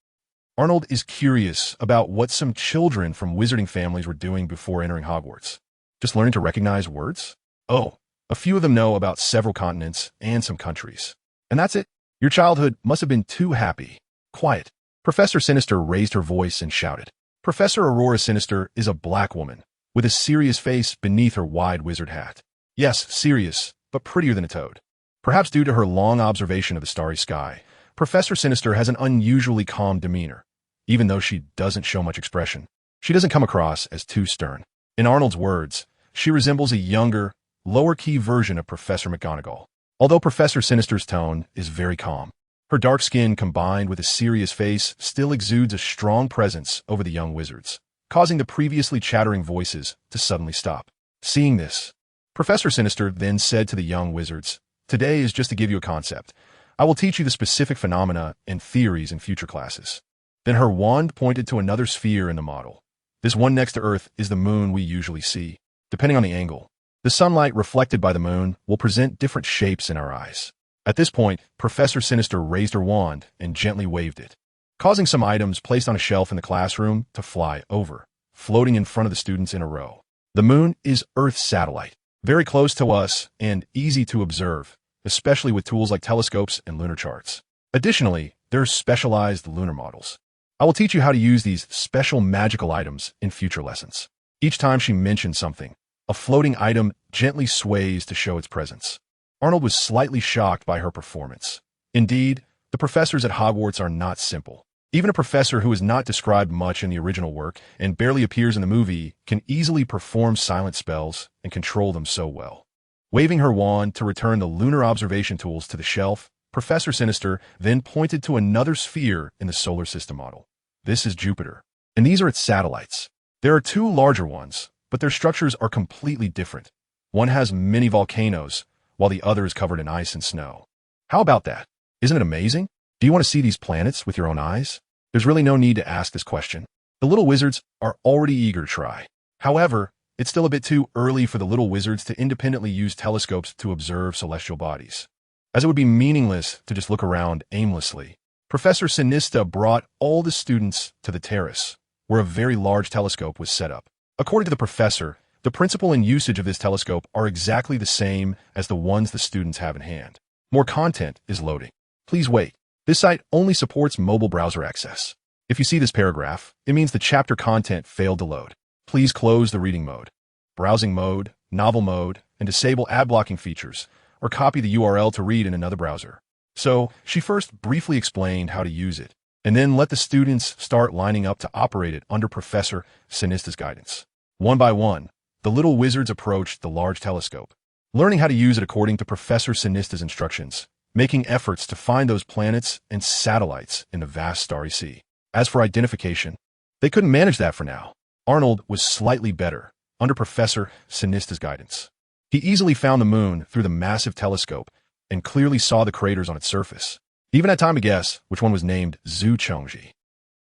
Arnold is curious about what some children from wizarding families were doing before entering Hogwarts. Just learning to recognize words? Oh, a few of them know about several continents and some countries. And that's it. Your childhood must have been too happy. Quiet. Professor Sinister raised her voice and shouted. Professor Aurora Sinister is a black woman, with a serious face beneath her wide wizard hat. Yes, serious, but prettier than a toad. Perhaps due to her long observation of the starry sky, Professor Sinister has an unusually calm demeanor, even though she doesn't show much expression. She doesn't come across as too stern. In Arnold's words, she resembles a younger, lower-key version of Professor McGonagall. Although Professor Sinister's tone is very calm, her dark skin combined with a serious face still exudes a strong presence over the young wizards, causing the previously chattering voices to suddenly stop. Seeing this, Professor Sinister then said to the young wizards, Today is just to give you a concept. I will teach you the specific phenomena and theories in future classes. Then her wand pointed to another sphere in the model. This one next to Earth is the moon we usually see. Depending on the angle, the sunlight reflected by the moon will present different shapes in our eyes. At this point, Professor Sinister raised her wand and gently waved it, causing some items placed on a shelf in the classroom to fly over, floating in front of the students in a row. The moon is Earth's satellite, very close to us and easy to observe, especially with tools like telescopes and lunar charts. Additionally, there are specialized lunar models. I will teach you how to use these special magical items in future lessons. Each time she mentioned something, a floating item gently sways to show its presence. Arnold was slightly shocked by her performance. Indeed, the professors at Hogwarts are not simple. Even a professor who is not described much in the original work and barely appears in the movie can easily perform silent spells and control them so well. Waving her wand to return the lunar observation tools to the shelf, Professor Sinister then pointed to another sphere in the solar system model. This is Jupiter, and these are its satellites. There are two larger ones, but their structures are completely different. One has many volcanoes, while the other is covered in ice and snow. How about that? Isn't it amazing? Do you want to see these planets with your own eyes? There's really no need to ask this question. The little wizards are already eager to try. However, it's still a bit too early for the little wizards to independently use telescopes to observe celestial bodies, as it would be meaningless to just look around aimlessly. Professor Sinister brought all the students to the terrace, where a very large telescope was set up. According to the professor, the principle and usage of this telescope are exactly the same as the ones the students have in hand. More content is loading. Please wait. This site only supports mobile browser access. If you see this paragraph, it means the chapter content failed to load. Please close the reading mode, browsing mode, novel mode, and disable ad blocking features, or copy the URL to read in another browser. So, she first briefly explained how to use it, and then let the students start lining up to operate it under Professor Sinister's guidance. One by one, the little wizards approached the large telescope, learning how to use it according to Professor Sinister's instructions, making efforts to find those planets and satellites in the vast starry sea. As for identification, they couldn't manage that for now. Arnold was slightly better, under Professor Sinister's guidance. He easily found the moon through the massive telescope and clearly saw the craters on its surface. He even had time to guess which one was named Zhu Chengji.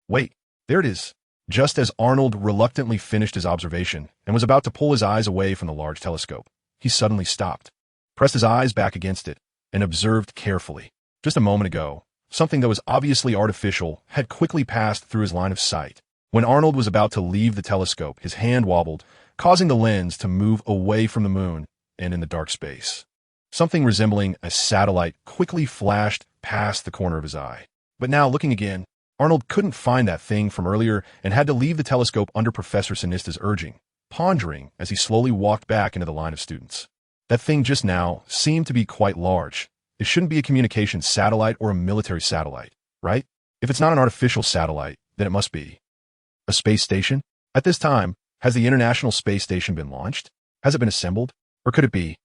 Wait, there it is. Just as Arnold reluctantly finished his observation and was about to pull his eyes away from the large telescope, he suddenly stopped, pressed his eyes back against it, and observed carefully. Just a moment ago, something that was obviously artificial had quickly passed through his line of sight, When Arnold was about to leave the telescope, his hand wobbled, causing the lens to move away from the moon and in the dark space. Something resembling a satellite quickly flashed past the corner of his eye. But now, looking again, Arnold couldn't find that thing from earlier and had to leave the telescope under Professor Sinista's urging, pondering as he slowly walked back into the line of students. That thing just now seemed to be quite large. It shouldn't be a communications satellite or a military satellite, right? If it's not an artificial satellite, then it must be a space station? At this time, has the International Space Station been launched? Has it been assembled? Or could it be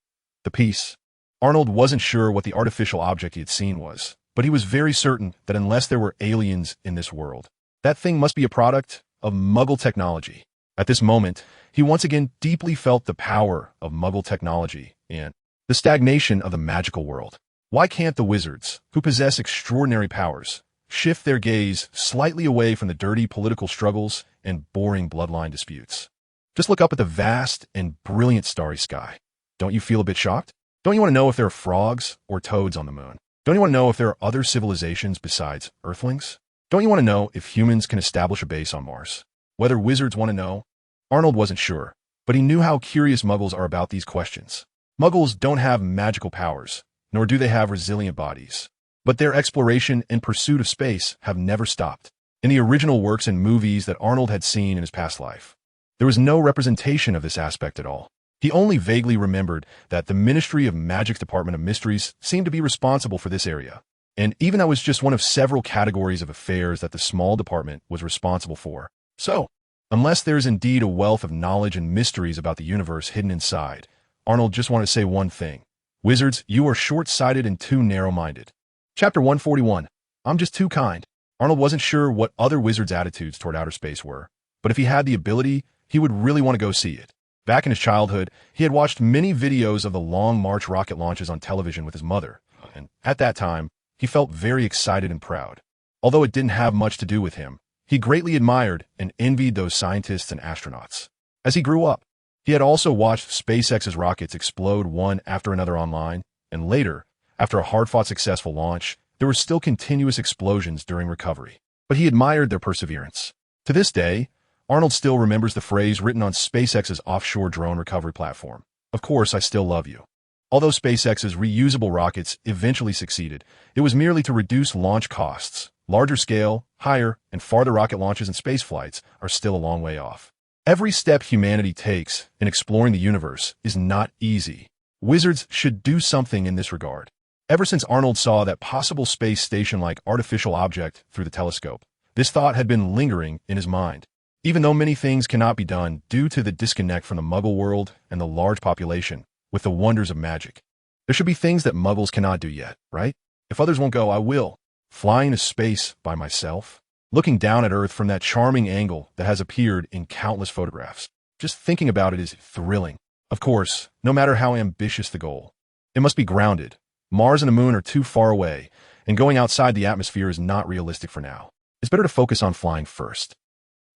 the piece? Arnold wasn't sure what the artificial object he had seen was, but he was very certain that unless there were aliens in this world, that thing must be a product of Muggle technology. At this moment, he once again deeply felt the power of Muggle technology and the stagnation of the magical world. Why can't the wizards, who possess extraordinary powers, shift their gaze slightly away from the dirty political struggles and boring bloodline disputes? Just look up at the vast and brilliant starry sky. Don't you feel a bit shocked? Don't you want to know if there are frogs or toads on the moon? Don't you want to know if there are other civilizations besides Earthlings? Don't you want to know if humans can establish a base on Mars? Whether wizards want to know? Arnold wasn't sure, but he knew how curious Muggles are about these questions. Muggles don't have magical powers, nor do they have resilient bodies. But their exploration and pursuit of space have never stopped. In the original works and movies that Arnold had seen in his past life, there was no representation of this aspect at all. He only vaguely remembered that the Ministry of Magic's Department of Mysteries seemed to be responsible for this area, and even that was just one of several categories of affairs that the small department was responsible for. So, unless there is indeed a wealth of knowledge and mysteries about the universe hidden inside, Arnold just wanted to say one thing. Wizards, you are short-sighted and too narrow-minded. Chapter 141. I'm just too kind. Arnold wasn't sure what other wizards' attitudes toward outer space were, but if he had the ability, he would really want to go see it. Back in his childhood, he had watched many videos of the Long March rocket launches on television with his mother, and at that time, he felt very excited and proud. Although it didn't have much to do with him, he greatly admired and envied those scientists and astronauts. As he grew up, he had also watched SpaceX's rockets explode one after another online, and later, after a hard-fought successful launch, there were still continuous explosions during recovery. But he admired their perseverance. To this day, Arnold still remembers the phrase written on SpaceX's offshore drone recovery platform. Of course, I still love you. Although SpaceX's reusable rockets eventually succeeded, it was merely to reduce launch costs. Larger scale, higher, and farther rocket launches and space flights are still a long way off. Every step humanity takes in exploring the universe is not easy. Wizards should do something in this regard. Ever since Arnold saw that possible space station-like artificial object through the telescope, this thought had been lingering in his mind. Even though many things cannot be done due to the disconnect from the Muggle world and the large population with the wonders of magic, there should be things that Muggles cannot do yet, right? If others won't go, I will. Flying to space by myself, looking down at Earth from that charming angle that has appeared in countless photographs. Just thinking about it is thrilling. Of course, no matter how ambitious the goal, it must be grounded. Mars and the moon are too far away, and going outside the atmosphere is not realistic for now. It's better to focus on flying first.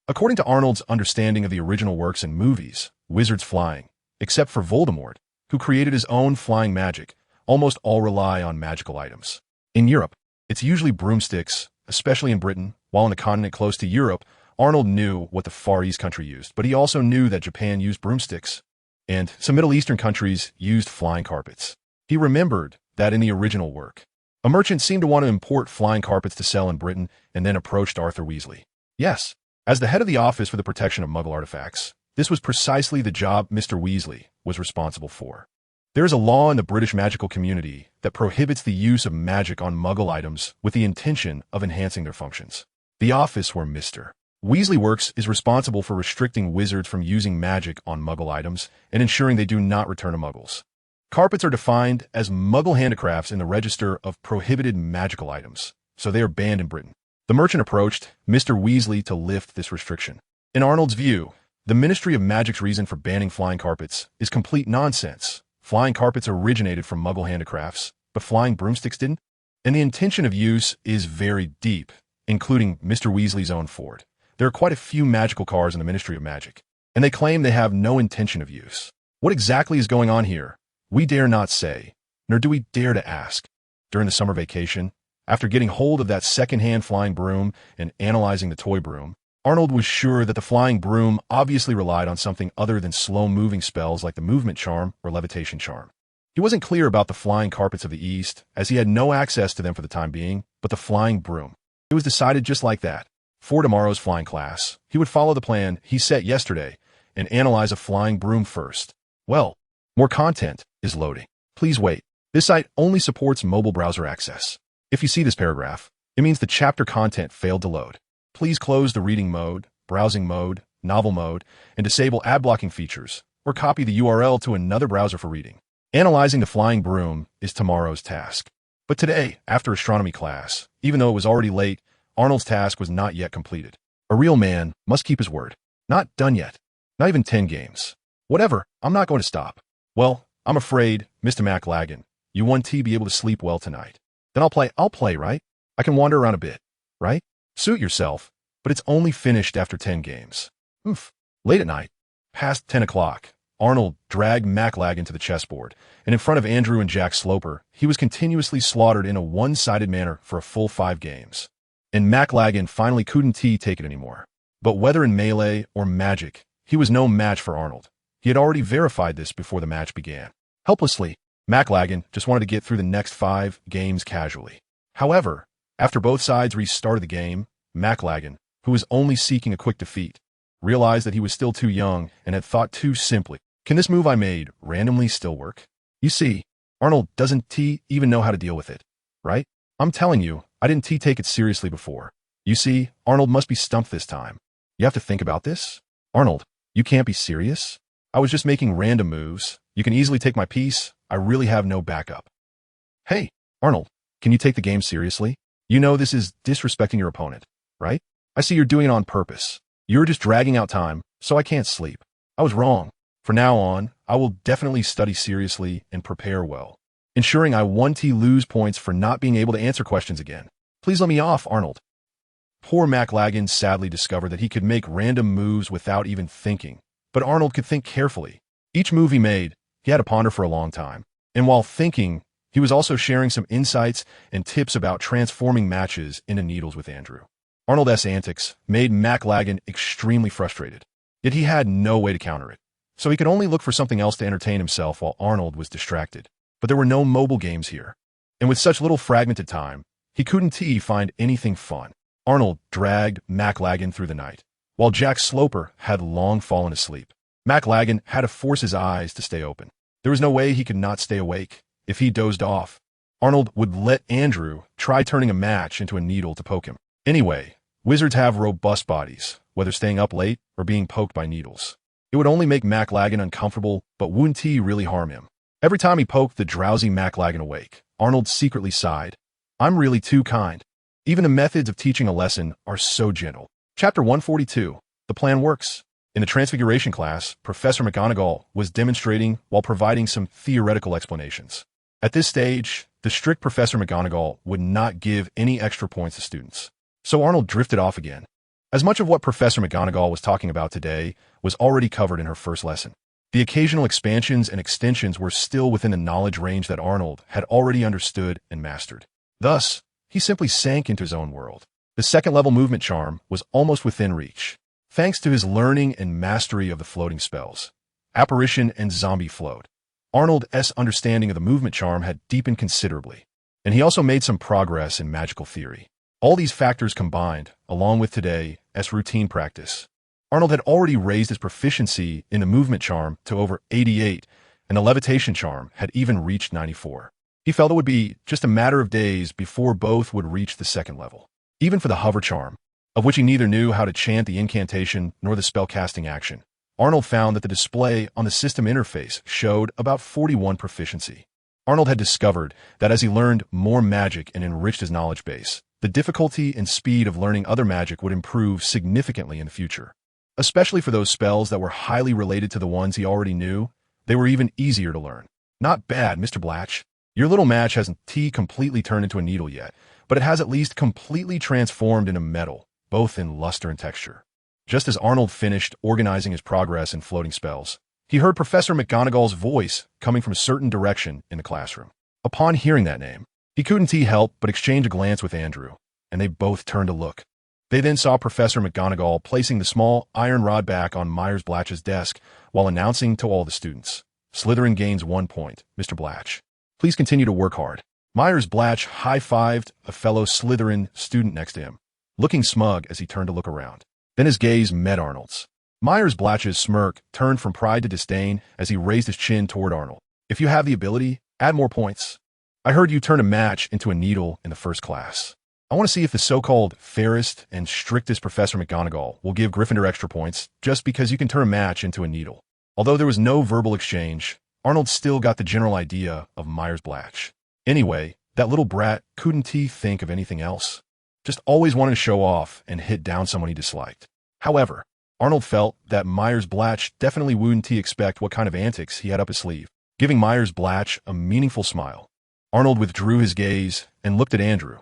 According to Arnold's understanding of the original works and movies, wizards flying, except for Voldemort, who created his own flying magic, almost all rely on magical items. In Europe, it's usually broomsticks, especially in Britain. While on the continent close to Europe, Arnold knew what the Far East country used, but he also knew that Japan used broomsticks, and some Middle Eastern countries used flying carpets. He remembered that in the original work, a merchant seemed to want to import flying carpets to sell in Britain and then approached Arthur Weasley. Yes, as the head of the Office for the Protection of Muggle Artifacts, this was precisely the job Mr. Weasley was responsible for. There is a law in the British magical community that prohibits the use of magic on Muggle items with the intention of enhancing their functions. The office where Mr. Weasley works is responsible for restricting wizards from using magic on Muggle items and ensuring they do not return to Muggles. Carpets are defined as Muggle handicrafts in the Register of Prohibited Magical Items, so they are banned in Britain. The merchant approached Mr. Weasley to lift this restriction. In Arnold's view, the Ministry of Magic's reason for banning flying carpets is complete nonsense. Flying carpets originated from Muggle handicrafts, but flying broomsticks didn't? And the intention of use is very deep, including Mr. Weasley's own Ford. There are quite a few magical cars in the Ministry of Magic, and they claim they have no intention of use. What exactly is going on here? We dare not say, nor do we dare to ask. During the summer vacation, after getting hold of that second-hand flying broom and analyzing the toy broom, Arnold was sure that the flying broom obviously relied on something other than slow-moving spells like the movement charm or levitation charm. He wasn't clear about the flying carpets of the East, as he had no access to them for the time being, but the flying broom. It was decided just like that. For tomorrow's flying class, he would follow the plan he set yesterday and analyze a flying broom first. Well, more content is loading. Please wait. This site only supports mobile browser access. If you see this paragraph, it means the chapter content failed to load. Please close the reading mode, browsing mode, novel mode, and disable ad blocking features, or copy the URL to another browser for reading. Analyzing the flying broom is tomorrow's task. But today, after astronomy class, even though it was already late, Arnold's task was not yet completed. A real man must keep his word. Not done yet. Not even 10 games. Whatever, I'm not going to stop. Well, I'm afraid, Mr. McLagan, you won't be able to sleep well tonight. Then I'll play, right? I can wander around a bit, right? Suit yourself, but it's only finished after 10 games. Oof. Late at night, past 10 o'clock, Arnold dragged McLagan to the chessboard, and in front of Andrew and Jack Sloper, he was continuously slaughtered in a one-sided manner for a full 5 games. And McLagan finally couldn't take it anymore. But whether in melee or magic, he was no match for Arnold. He had already verified this before the match began. Helplessly, McLagan just wanted to get through the next 5 games casually. However, after both sides restarted the game, McLagan, who was only seeking a quick defeat, realized that he was still too young and had thought too simply. Can this move I made randomly still work? You see, Arnold doesn't even know how to deal with it, right? I'm telling you, I didn't take it seriously before. You see, Arnold must be stumped this time. You have to think about this? Arnold, you can't be serious? I was just making random moves. You can easily take my piece. I really have no backup. Hey, Arnold, can you take the game seriously? You know this is disrespecting your opponent, right? I see you're doing it on purpose. You're just dragging out time, so I can't sleep. I was wrong. From now on, I will definitely study seriously and prepare well, ensuring I won't lose points for not being able to answer questions again. Please let me off, Arnold. Poor McLagan sadly discovered that he could make random moves without even thinking, but Arnold could think carefully. Each move he made, he had to ponder for a long time. And while thinking, he was also sharing some insights and tips about transforming matches into needles with Andrew. Arnold's antics made McLagan extremely frustrated, yet he had no way to counter it. So he could only look for something else to entertain himself while Arnold was distracted. But there were no mobile games here. And with such little fragmented time, he couldn't find anything fun. Arnold dragged McLagan through the night, while Jack Sloper had long fallen asleep. McLagan had to force his eyes to stay open. There was no way he could not stay awake. If he dozed off, Arnold would let Andrew try turning a match into a needle to poke him. Anyway, wizards have robust bodies, whether staying up late or being poked by needles. It would only make McLagan uncomfortable, but wouldn't really harm him. Every time he poked the drowsy McLagan awake, Arnold secretly sighed. I'm really too kind. Even the methods of teaching a lesson are so gentle. Chapter 142. The plan works. In the Transfiguration class, Professor McGonagall was demonstrating while providing some theoretical explanations. At this stage, the strict Professor McGonagall would not give any extra points to students. So Arnold drifted off again. As much of what Professor McGonagall was talking about today was already covered in her first lesson. The occasional expansions and extensions were still within the knowledge range that Arnold had already understood and mastered. Thus, he simply sank into his own world. The second-level movement charm was almost within reach, thanks to his learning and mastery of the floating spells. Apparition and Zombie Float. Arnold's understanding of the movement charm had deepened considerably, and he also made some progress in magical theory. All these factors combined, along with today's routine practice, Arnold had already raised his proficiency in the movement charm to over 88, and the levitation charm had even reached 94. He felt it would be just a matter of days before both would reach the second level. Even for the hover charm, of which he neither knew how to chant the incantation nor the spellcasting action, Arnold found that the display on the system interface showed about 41 proficiency. Arnold had discovered that as he learned more magic and enriched his knowledge base, the difficulty and speed of learning other magic would improve significantly in the future. Especially for those spells that were highly related to the ones he already knew, they were even easier to learn. Not bad, Mr. Blatch. Your little match hasn't completely turned into a needle yet, but it has at least completely transformed into metal, both in luster and texture. Just as Arnold finished organizing his progress in floating spells, he heard Professor McGonagall's voice coming from a certain direction in the classroom. Upon hearing that name, he couldn't help but exchange a glance with Andrew, and they both turned to look. They then saw Professor McGonagall placing the small iron rod back on Myers Blatch's desk while announcing to all the students, "Slytherin gains 1 point, Mr. Blatch. Please continue to work hard." Myers Blatch high-fived a fellow Slytherin student next to him, looking smug as he turned to look around. Then his gaze met Arnold's. Myers Blatch's smirk turned from pride to disdain as he raised his chin toward Arnold. "If you have the ability, add more points. I heard you turn a match into a needle in the first class. I want to see if the so-called fairest and strictest Professor McGonagall will give Gryffindor extra points just because you can turn a match into a needle." Although there was no verbal exchange, Arnold still got the general idea of Myers Blatch. Anyway, that little brat couldn't he think of anything else? Just always wanted to show off and hit down someone he disliked. However, Arnold felt that Myers Blatch definitely wouldn't he expect what kind of antics he had up his sleeve, giving Myers Blatch a meaningful smile. Arnold withdrew his gaze and looked at Andrew.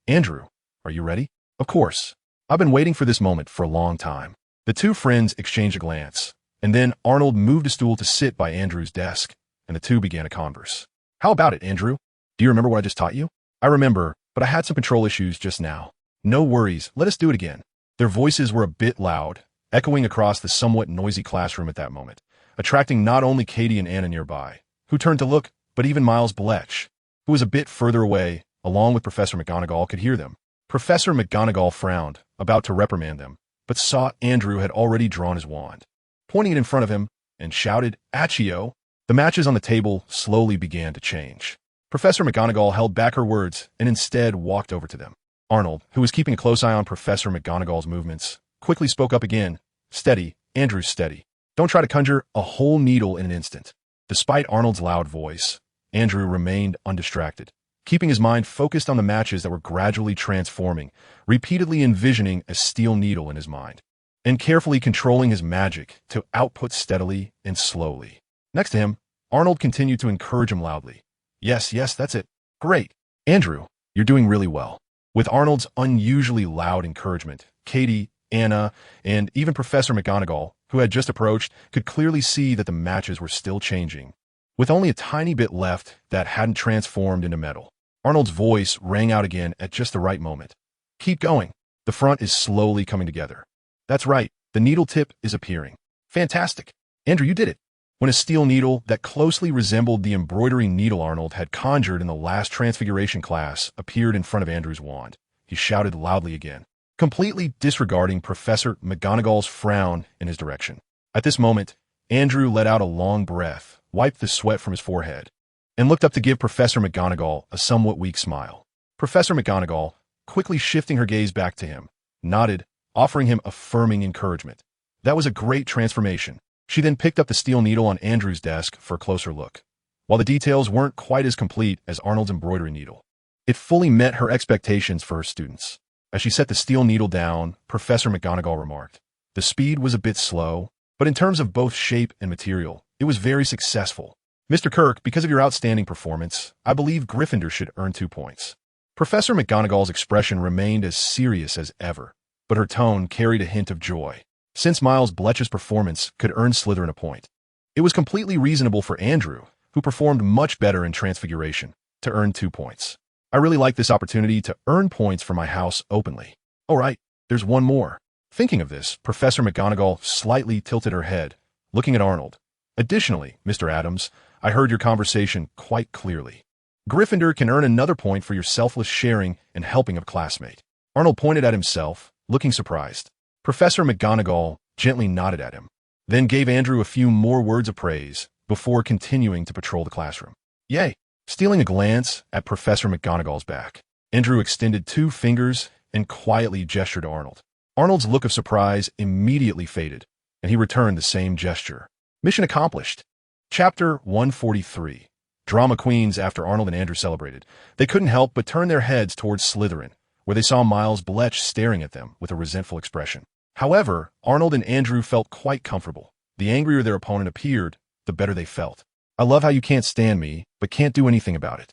"Andrew, are you ready?" "Of course. I've been waiting for this moment for a long time." The two friends exchanged a glance, and then Arnold moved a stool to sit by Andrew's desk, and the two began a converse. "How about it, Andrew? Do you remember what I just taught you?" "I remember, but I had some control issues just now." "No worries, let us do it again." Their voices were a bit loud, echoing across the somewhat noisy classroom at that moment, attracting not only Katie and Anna nearby, who turned to look, but even Miles Bletch, who was a bit further away, along with Professor McGonagall, could hear them. Professor McGonagall frowned, about to reprimand them, but saw Andrew had already drawn his wand, pointing it in front of him, and shouted, "Accio!" The matches on the table slowly began to change. Professor McGonagall held back her words and instead walked over to them. Arnold, who was keeping a close eye on Professor McGonagall's movements, quickly spoke up again. "Steady, Andrew, steady. Don't try to conjure a whole needle in an instant." Despite Arnold's loud voice, Andrew remained undistracted, keeping his mind focused on the matches that were gradually transforming, repeatedly envisioning a steel needle in his mind, and carefully controlling his magic to output steadily and slowly. Next to him, Arnold continued to encourage him loudly. Yes, that's it. Great. Andrew, you're doing really well." With Arnold's unusually loud encouragement, Katie, Anna, and even Professor McGonagall, who had just approached, could clearly see that the matches were still changing, with only a tiny bit left that hadn't transformed into metal. Arnold's voice rang out again at just the right moment. "Keep going. The front is slowly coming together. That's right. The needle tip is appearing. Fantastic. Andrew, you did it." When a steel needle that closely resembled the embroidery needle Arnold had conjured in the last Transfiguration class appeared in front of Andrew's wand, he shouted loudly again, completely disregarding Professor McGonagall's frown in his direction. At this moment, Andrew let out a long breath, wiped the sweat from his forehead, and looked up to give Professor McGonagall a somewhat weak smile. Professor McGonagall, quickly shifting her gaze back to him, nodded, offering him affirming encouragement. That was a great transformation. She then picked up the steel needle on Andrew's desk for a closer look. While the details weren't quite as complete as Arnold's embroidery needle, it fully met her expectations for her students. As she set the steel needle down, Professor McGonagall remarked, "The speed was a bit slow, but in terms of both shape and material, it was very successful. Mr. Kirk, because of your outstanding performance, I believe Gryffindor should earn 2 points." Professor McGonagall's expression remained as serious as ever, but her tone carried a hint of joy. Since Miles Bletch's performance could earn Slytherin a point, it was completely reasonable for Andrew, who performed much better in Transfiguration, to earn 2 points. "I really like this opportunity to earn points for my house openly. Oh right, there's one more." Thinking of this, Professor McGonagall slightly tilted her head, looking at Arnold. "Additionally, Mr. Adams, I heard your conversation quite clearly. Gryffindor can earn another point for your selfless sharing and helping of a classmate." Arnold pointed at himself, looking surprised. Professor McGonagall gently nodded at him, then gave Andrew a few more words of praise before continuing to patrol the classroom. "Yay!" Stealing a glance at Professor McGonagall's back, Andrew extended 2 fingers and quietly gestured to Arnold. Arnold's look of surprise immediately faded, and he returned the same gesture. Mission accomplished. Chapter 143. Drama Queens. After Arnold and Andrew celebrated, they couldn't help but turn their heads towards Slytherin, where they saw Miles Bletch staring at them with a resentful expression. However, Arnold and Andrew felt quite comfortable. The angrier their opponent appeared, the better they felt. "I love how you can't stand me, but can't do anything about it.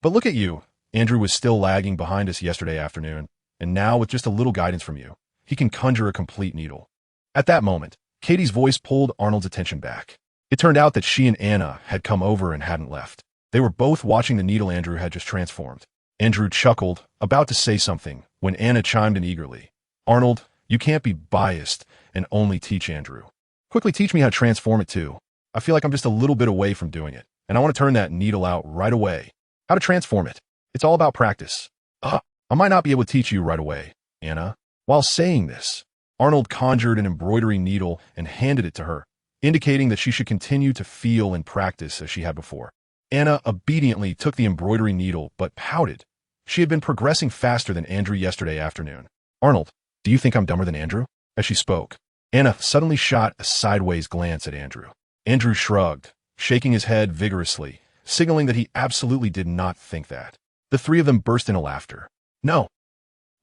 But look at you." Andrew was still lagging behind us yesterday afternoon, and now with just a little guidance from you, he can conjure a complete needle. At that moment, Katie's voice pulled Arnold's attention back. It turned out that she and Anna had come over and hadn't left. They were both watching the needle Andrew had just transformed. Andrew chuckled, about to say something, when Anna chimed in eagerly. Arnold, you can't be biased and only teach Andrew. Quickly teach me how to transform it too. I feel like I'm just a little bit away from doing it, and I want to turn that needle out right away. How to transform it. It's all about practice. I might not be able to teach you right away, Anna. While saying this, Arnold conjured an embroidery needle and handed it to her, indicating that she should continue to feel and practice as she had before. Anna obediently took the embroidery needle but pouted. She had been progressing faster than Andrew yesterday afternoon. Arnold, do you think I'm dumber than Andrew? As she spoke, Anna suddenly shot a sideways glance at Andrew. Andrew shrugged, shaking his head vigorously, signaling that he absolutely did not think that. The three of them burst into laughter. No.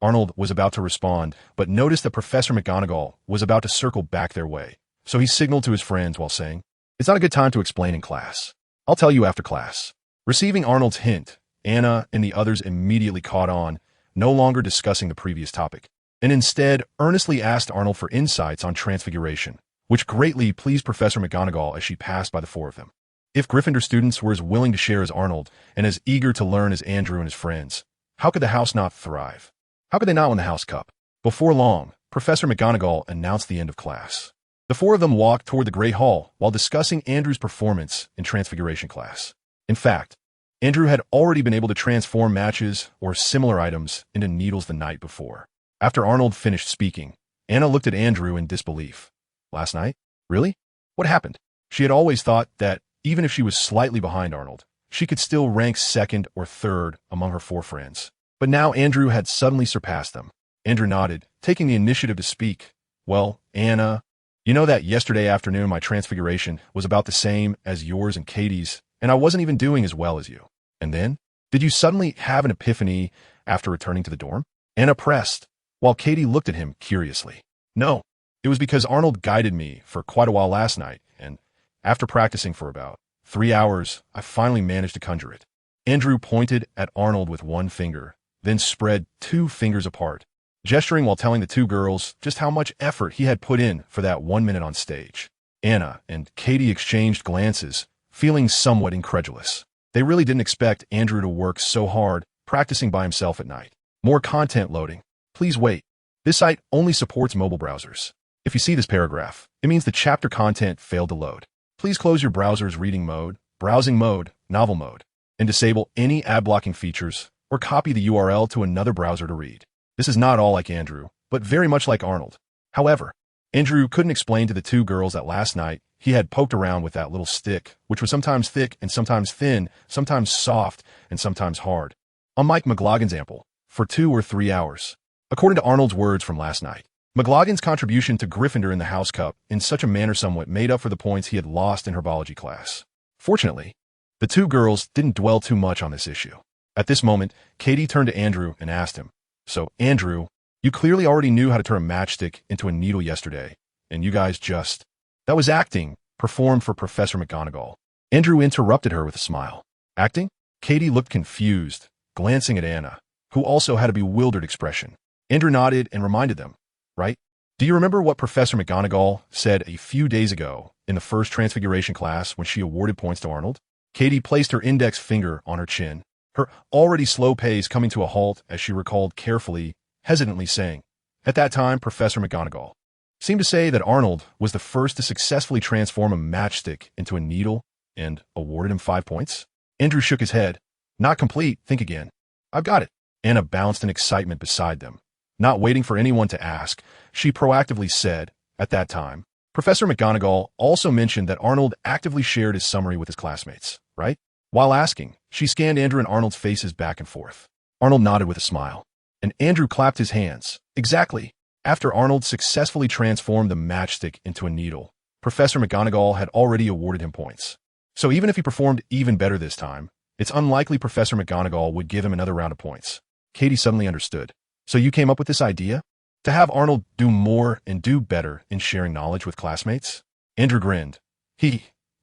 Arnold was about to respond, but noticed that Professor McGonagall was about to circle back their way, so he signaled to his friends while saying, "It's not a good time to explain in class. I'll tell you after class." Receiving Arnold's hint, Anna and the others immediately caught on, no longer discussing the previous topic, and instead earnestly asked Arnold for insights on transfiguration, which greatly pleased Professor McGonagall as she passed by the four of them. If Gryffindor students were as willing to share as Arnold and as eager to learn as Andrew and his friends, how could the house not thrive? How could they not win the House Cup? Before long, Professor McGonagall announced the end of class. The four of them walked toward the Great Hall while discussing Andrew's performance in Transfiguration class. In fact, Andrew had already been able to transform matches or similar items into needles the night before. After Arnold finished speaking, Anna looked at Andrew in disbelief. Last night? Really? What happened? She had always thought that, even if she was slightly behind Arnold, she could still rank second or third among her four friends. But now Andrew had suddenly surpassed them. Andrew nodded, taking the initiative to speak. Well, Anna, you know that yesterday afternoon my transfiguration was about the same as yours and Katie's, and I wasn't even doing as well as you. And then? Did you suddenly have an epiphany after returning to the dorm? Anna pressed, while Katie looked at him curiously. No, it was because Arnold guided me for quite a while last night, and after practicing for about 3 hours, I finally managed to conjure it. Andrew pointed at Arnold with one finger, then spread 2 fingers apart, gesturing while telling the 2 girls just how much effort he had put in for that 1 minute on stage. Anna and Katie exchanged glances, feeling somewhat incredulous. They really didn't expect Andrew to work so hard, practicing by himself at night. More content loading. Please wait. This site only supports mobile browsers. If you see this paragraph, it means the chapter content failed to load. Please close your browser's reading mode, browsing mode, novel mode, and disable any ad blocking features or copy the URL to another browser to read. This is not all like Andrew, but very much like Arnold. However, Andrew couldn't explain to the 2 girls that last night he had poked around with that little stick, which was sometimes thick and sometimes thin, sometimes soft and sometimes hard. On Mike McLaughlин's example, for 2 or 3 hours. According to Arnold's words from last night, McLaughlин's contribution to Gryffindor in the House Cup in such a manner somewhat made up for the points he had lost in herbology class. Fortunately, the 2 girls didn't dwell too much on this issue. At this moment, Katie turned to Andrew and asked him, "So, Andrew, you clearly already knew how to turn a matchstick into a needle yesterday, and you guys just..." "That was acting, performed for Professor McGonagall." Andrew interrupted her with a smile. "Acting?" Katie looked confused, glancing at Anna, who also had a bewildered expression. Andrew nodded and reminded them, "Right? Do you remember what Professor McGonagall said a few days ago in the first Transfiguration class when she awarded points to Arnold?" Katie placed her index finger on her chin, her already slow pace coming to a halt as she recalled carefully, hesitantly saying, "At that time, Professor McGonagall seemed to say that Arnold was the first to successfully transform a matchstick into a needle and awarded him 5 points." Andrew shook his head. "Not complete, think again." "I've got it." Anna bounced in excitement beside them. Not waiting for anyone to ask, she proactively said, "At that time, Professor McGonagall also mentioned that Arnold actively shared his summary with his classmates, right?" While asking, she scanned Andrew and Arnold's faces back and forth. Arnold nodded with a smile, and Andrew clapped his hands. Exactly. After Arnold successfully transformed the matchstick into a needle, Professor McGonagall had already awarded him points. So even if he performed even better this time, it's unlikely Professor McGonagall would give him another round of points. Katie suddenly understood. "So you came up with this idea? To have Arnold do more and do better in sharing knowledge with classmates?" Andrew grinned.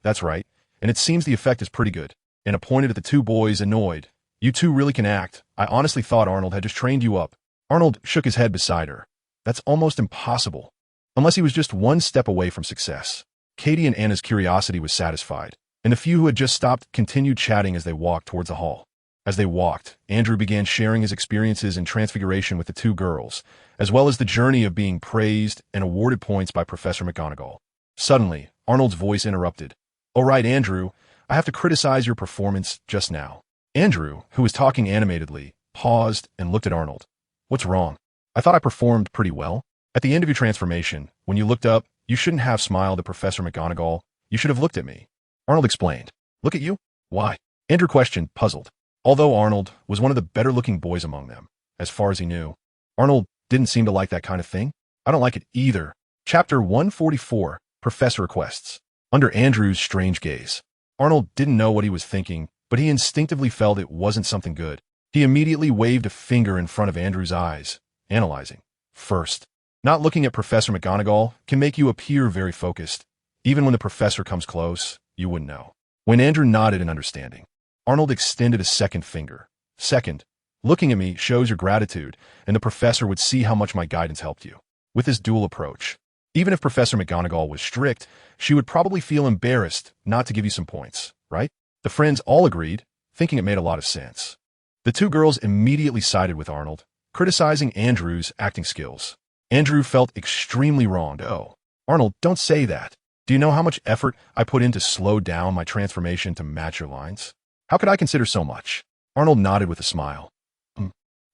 That's right, and it seems the effect is pretty good," and pointed at the 2 boys, annoyed. "You 2 really can act. I honestly thought Arnold had just trained you up." Arnold shook his head beside her. "That's almost impossible, unless he was just 1 step away from success." Katie and Anna's curiosity was satisfied, and the few who had just stopped continued chatting as they walked towards the hall. As they walked, Andrew began sharing his experiences in Transfiguration with the two girls, as well as the journey of being praised and awarded points by Professor McGonagall. Suddenly, Arnold's voice interrupted. "All right, Andrew, I have to criticize your performance just now." Andrew, who was talking animatedly, paused and looked at Arnold. "What's wrong? I thought I performed pretty well. At the end of your transformation, when you looked up, you shouldn't have smiled at Professor McGonagall. You should have looked at me." Arnold explained. "Look at you? Why?" Andrew questioned, puzzled. Although Arnold was one of the better-looking boys among them, as far as he knew, Arnold didn't seem to like that kind of thing. "I don't like it either." Chapter 144, Professor Requests. Under Andrew's strange gaze, Arnold didn't know what he was thinking, but he instinctively felt it wasn't something good. He immediately waved a finger in front of Andrew's eyes, analyzing. First, not looking at Professor McGonagall can make you appear very focused. Even when the professor comes close, you wouldn't know. When Andrew nodded in understanding, Arnold extended a second finger. "Second, looking at me shows your gratitude, and the professor would see how much my guidance helped you." With this dual approach, even if Professor McGonagall was strict, she would probably feel embarrassed not to give you some points, right? The friends all agreed, thinking it made a lot of sense. The two girls immediately sided with Arnold, criticizing Andrew's acting skills. Andrew felt extremely wronged. "Oh, Arnold, don't say that. Do you know how much effort I put in to slow down my transformation to match your lines? How could I consider so much?" Arnold nodded with a smile.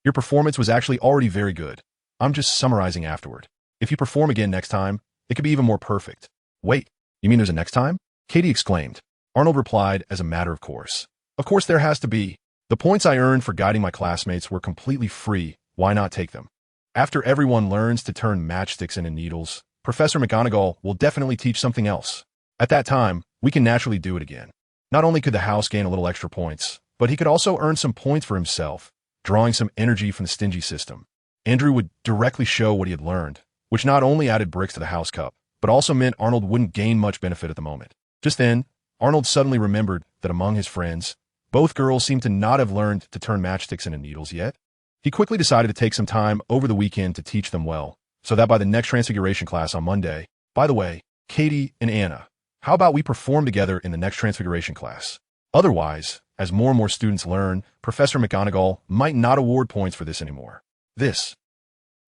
Your performance was actually already very good. I'm just summarizing afterward. If you perform again next time, it could be even more perfect." "Wait, you mean there's a next time?" Katie exclaimed. Arnold replied as a matter of course. "Of course there has to be. The points I earned for guiding my classmates were completely free. Why not take them? After everyone learns to turn matchsticks into needles, Professor McGonagall will definitely teach something else. At that time, we can naturally do it again. Not only could the house gain a little extra points, but he could also earn some points for himself, drawing some energy from the stingy system." Andrew would directly show what he had learned, which not only added bricks to the house cup, but also meant Arnold wouldn't gain much benefit at the moment. Just then, Arnold suddenly remembered that among his friends, both girls seemed to not have learned to turn matchsticks into needles yet. He quickly decided to take some time over the weekend to teach them well, so that by the next Transfiguration class on Monday, by the way, Katie and Anna, how about we perform together in the next Transfiguration class? Otherwise, as more and more students learn, Professor McGonagall might not award points for this anymore.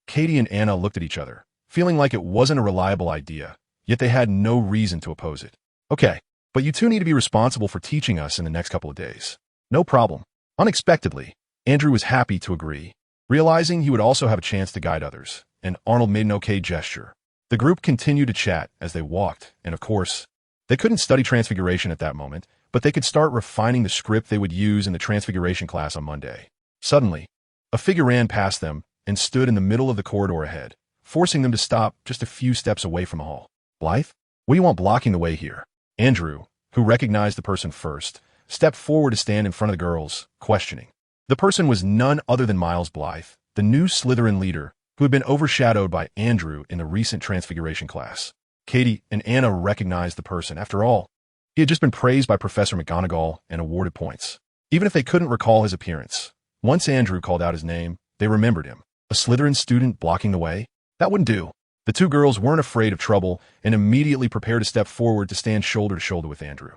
Katie and Anna looked at each other, feeling like it wasn't a reliable idea, yet they had no reason to oppose it. "Okay, but you two need to be responsible for teaching us in the next couple of days." "No problem." Unexpectedly, Andrew was happy to agree, realizing he would also have a chance to guide others, and Arnold made an okay gesture. The group continued to chat as they walked, and of course, they couldn't study Transfiguration at that moment, but they could start refining the script they would use in the Transfiguration class on Monday. Suddenly, a figure ran past them and stood in the middle of the corridor ahead, forcing them to stop just a few steps away from the hall. "Blythe, what do you want blocking the way here?" Andrew, who recognized the person first, stepped forward to stand in front of the girls, questioning. The person was none other than Miles Blythe, the new Slytherin leader, who had been overshadowed by Andrew in the recent Transfiguration class. Katie and Anna recognized the person. After all, he had just been praised by Professor McGonagall and awarded points. Even if they couldn't recall his appearance, once Andrew called out his name, they remembered him. A Slytherin student blocking the way? That wouldn't do. The two girls weren't afraid of trouble and immediately prepared to step forward to stand shoulder to shoulder with Andrew.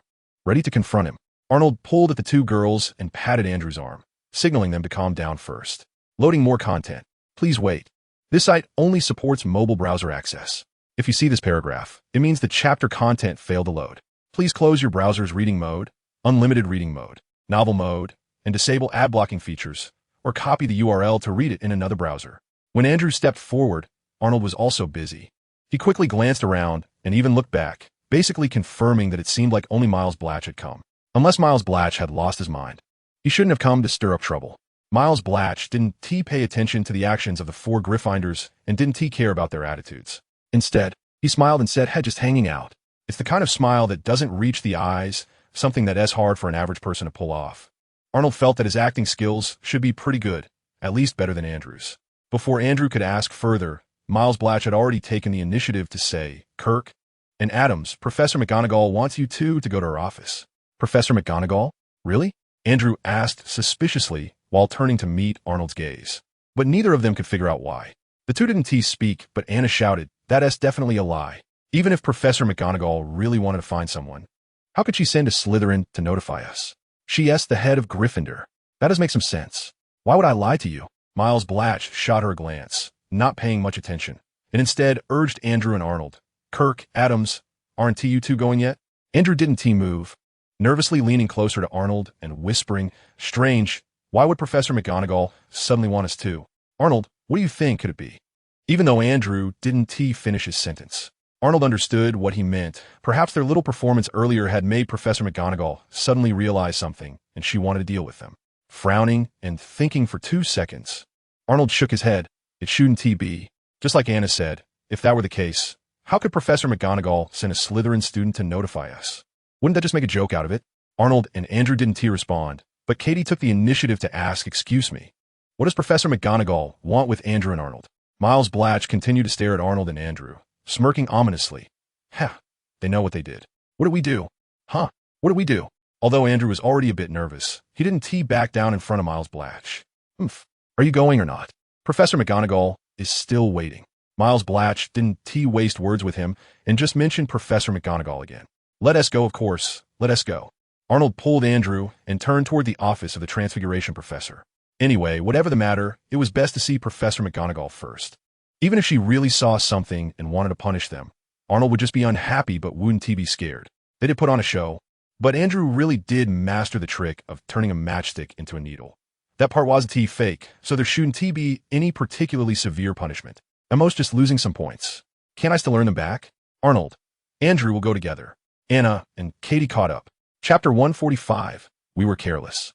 Ready to confront him, Arnold pulled at the two girls and patted Andrew's arm, signaling them to calm down first. "Loading more content. Please wait. This site only supports mobile browser access. If you see this paragraph, it means the chapter content failed to load. Please close your browser's reading mode, unlimited reading mode, novel mode, and disable ad blocking features, or copy the URL to read it in another browser." When Andrew stepped forward, Arnold was also busy. He quickly glanced around and even looked back, basically confirming that it seemed like only Miles Blatch had come. Unless Miles Blatch had lost his mind. He shouldn't have come to stir up trouble. Miles Blatch didn't pay attention to the actions of the four Gryffindors and didn't care about their attitudes. Instead, he smiled and said, "Head just hanging out." It's the kind of smile that doesn't reach the eyes, something that is hard for an average person to pull off. Arnold felt that his acting skills should be pretty good, at least better than Andrew's. Before Andrew could ask further, Miles Blatch had already taken the initiative to say, "Kirk and Adams, Professor McGonagall wants you two to go to her office." "Professor McGonagall? Really?" Andrew asked suspiciously while turning to meet Arnold's gaze. But neither of them could figure out why. The two didn't speak, but Anna shouted, "That's definitely a lie. Even if Professor McGonagall really wanted to find someone, how could she send a Slytherin to notify us? She asked the head of Gryffindor. That does make some sense. Why would I lie to you? Miles Blatch shot her a glance, not paying much attention, and instead urged Andrew and Arnold. Kirk, Adams, aren't you two going yet? Andrew didn't move, nervously leaning closer to Arnold and whispering, strange, why would Professor McGonagall suddenly want us to? Arnold, what do you think could it be? Even though Andrew didn't finish his sentence, Arnold understood what he meant. Perhaps their little performance earlier had made Professor McGonagall suddenly realize something, and she wanted to deal with them. Frowning and thinking for 2 seconds, Arnold shook his head. It shouldn't be. Just like Anna said, if that were the case, how could Professor McGonagall send a Slytherin student to notify us? Wouldn't that just make a joke out of it? Arnold and Andrew didn't respond, but Katie took the initiative to ask, excuse me, what does Professor McGonagall want with Andrew and Arnold? Miles Blatch continued to stare at Arnold and Andrew, smirking ominously. They know what they did. What did we do? What did we do? Although Andrew was already a bit nervous, he didn't back down in front of Miles Blatch. Are you going or not? Professor McGonagall is still waiting. Miles Blatch didn't waste words with him and just mentioned Professor McGonagall again. Let us go, of course. Let us go. Arnold pulled Andrew and turned toward the office of the Transfiguration Professor. Anyway, whatever the matter, it was best to see Professor McGonagall first. Even if she really saw something and wanted to punish them, Arnold would just be unhappy but wouldn't be scared. They did put on a show, but Andrew really did master the trick of turning a matchstick into a needle. That part wasn't fake, so there shouldn't be any particularly severe punishment. At most just losing some points. Can't I still earn them back? Arnold, Andrew will go together. Anna and Katie caught up. Chapter 145, We Were Careless.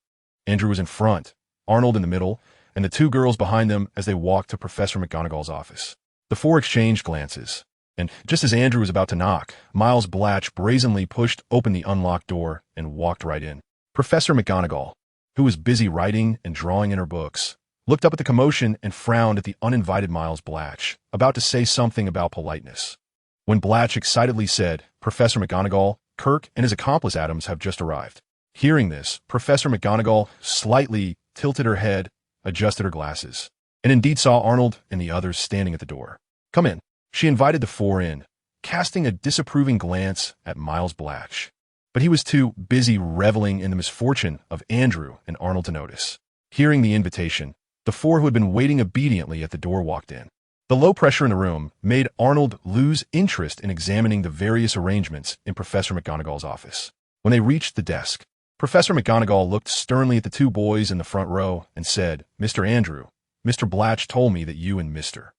Andrew was in front, Arnold in the middle, and the two girls behind them as they walked to Professor McGonagall's office. The four exchanged glances, and just as Andrew was about to knock, Miles Blatch brazenly pushed open the unlocked door and walked right in. Professor McGonagall, who was busy writing and drawing in her books, looked up at the commotion and frowned at the uninvited Miles Blatch, about to say something about politeness. When Blatch excitedly said, Professor McGonagall, Kirk and his accomplice Adams have just arrived. Hearing this, Professor McGonagall slightly tilted her head, adjusted her glasses, and indeed saw Arnold and the others standing at the door. Come in. She invited the four in, casting a disapproving glance at Miles Blatch. But he was too busy reveling in the misfortune of Andrew and Arnold to notice. Hearing the invitation, the four who had been waiting obediently at the door walked in. The low pressure in the room made Arnold lose interest in examining the various arrangements in Professor McGonagall's office. When they reached the desk, Professor McGonagall looked sternly at the two boys in the front row and said, Mr. Andrew, Mr. Blatch told me that you and Mr.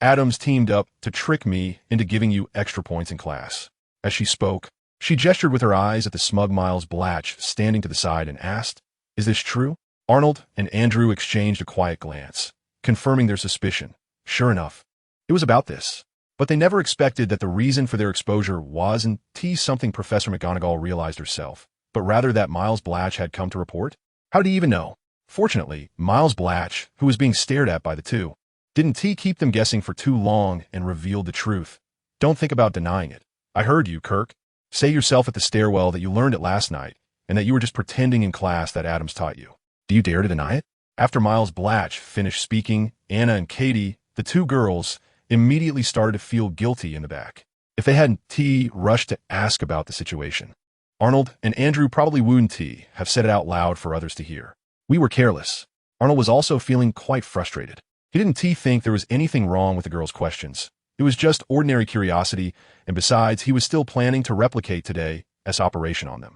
Adams teamed up to trick me into giving you extra points in class. As she spoke, she gestured with her eyes at the smug Miles Blatch standing to the side and asked, Is this true? Arnold and Andrew exchanged a quiet glance, confirming their suspicion. Sure enough, it was about this. But they never expected that the reason for their exposure wasn't something Professor McGonagall realized herself, but rather that Miles Blatch had come to report. How did he even know? Fortunately, Miles Blatch, who was being stared at by the two, didn't keep them guessing for too long and revealed the truth. Don't think about denying it. I heard you, Kirk. Say yourself at the stairwell that you learned it last night and that you were just pretending in class that Adams taught you. Do you dare to deny it? After Miles Blatch finished speaking, Anna and Katie, the two girls, immediately started to feel guilty in the back. If they hadn't rushed to ask about the situation, Arnold and Andrew probably wouldn't have said it out loud for others to hear. We were careless. Arnold was also feeling quite frustrated. He didn't think there was anything wrong with the girls' questions. It was just ordinary curiosity, and besides, he was still planning to replicate today's operation on them.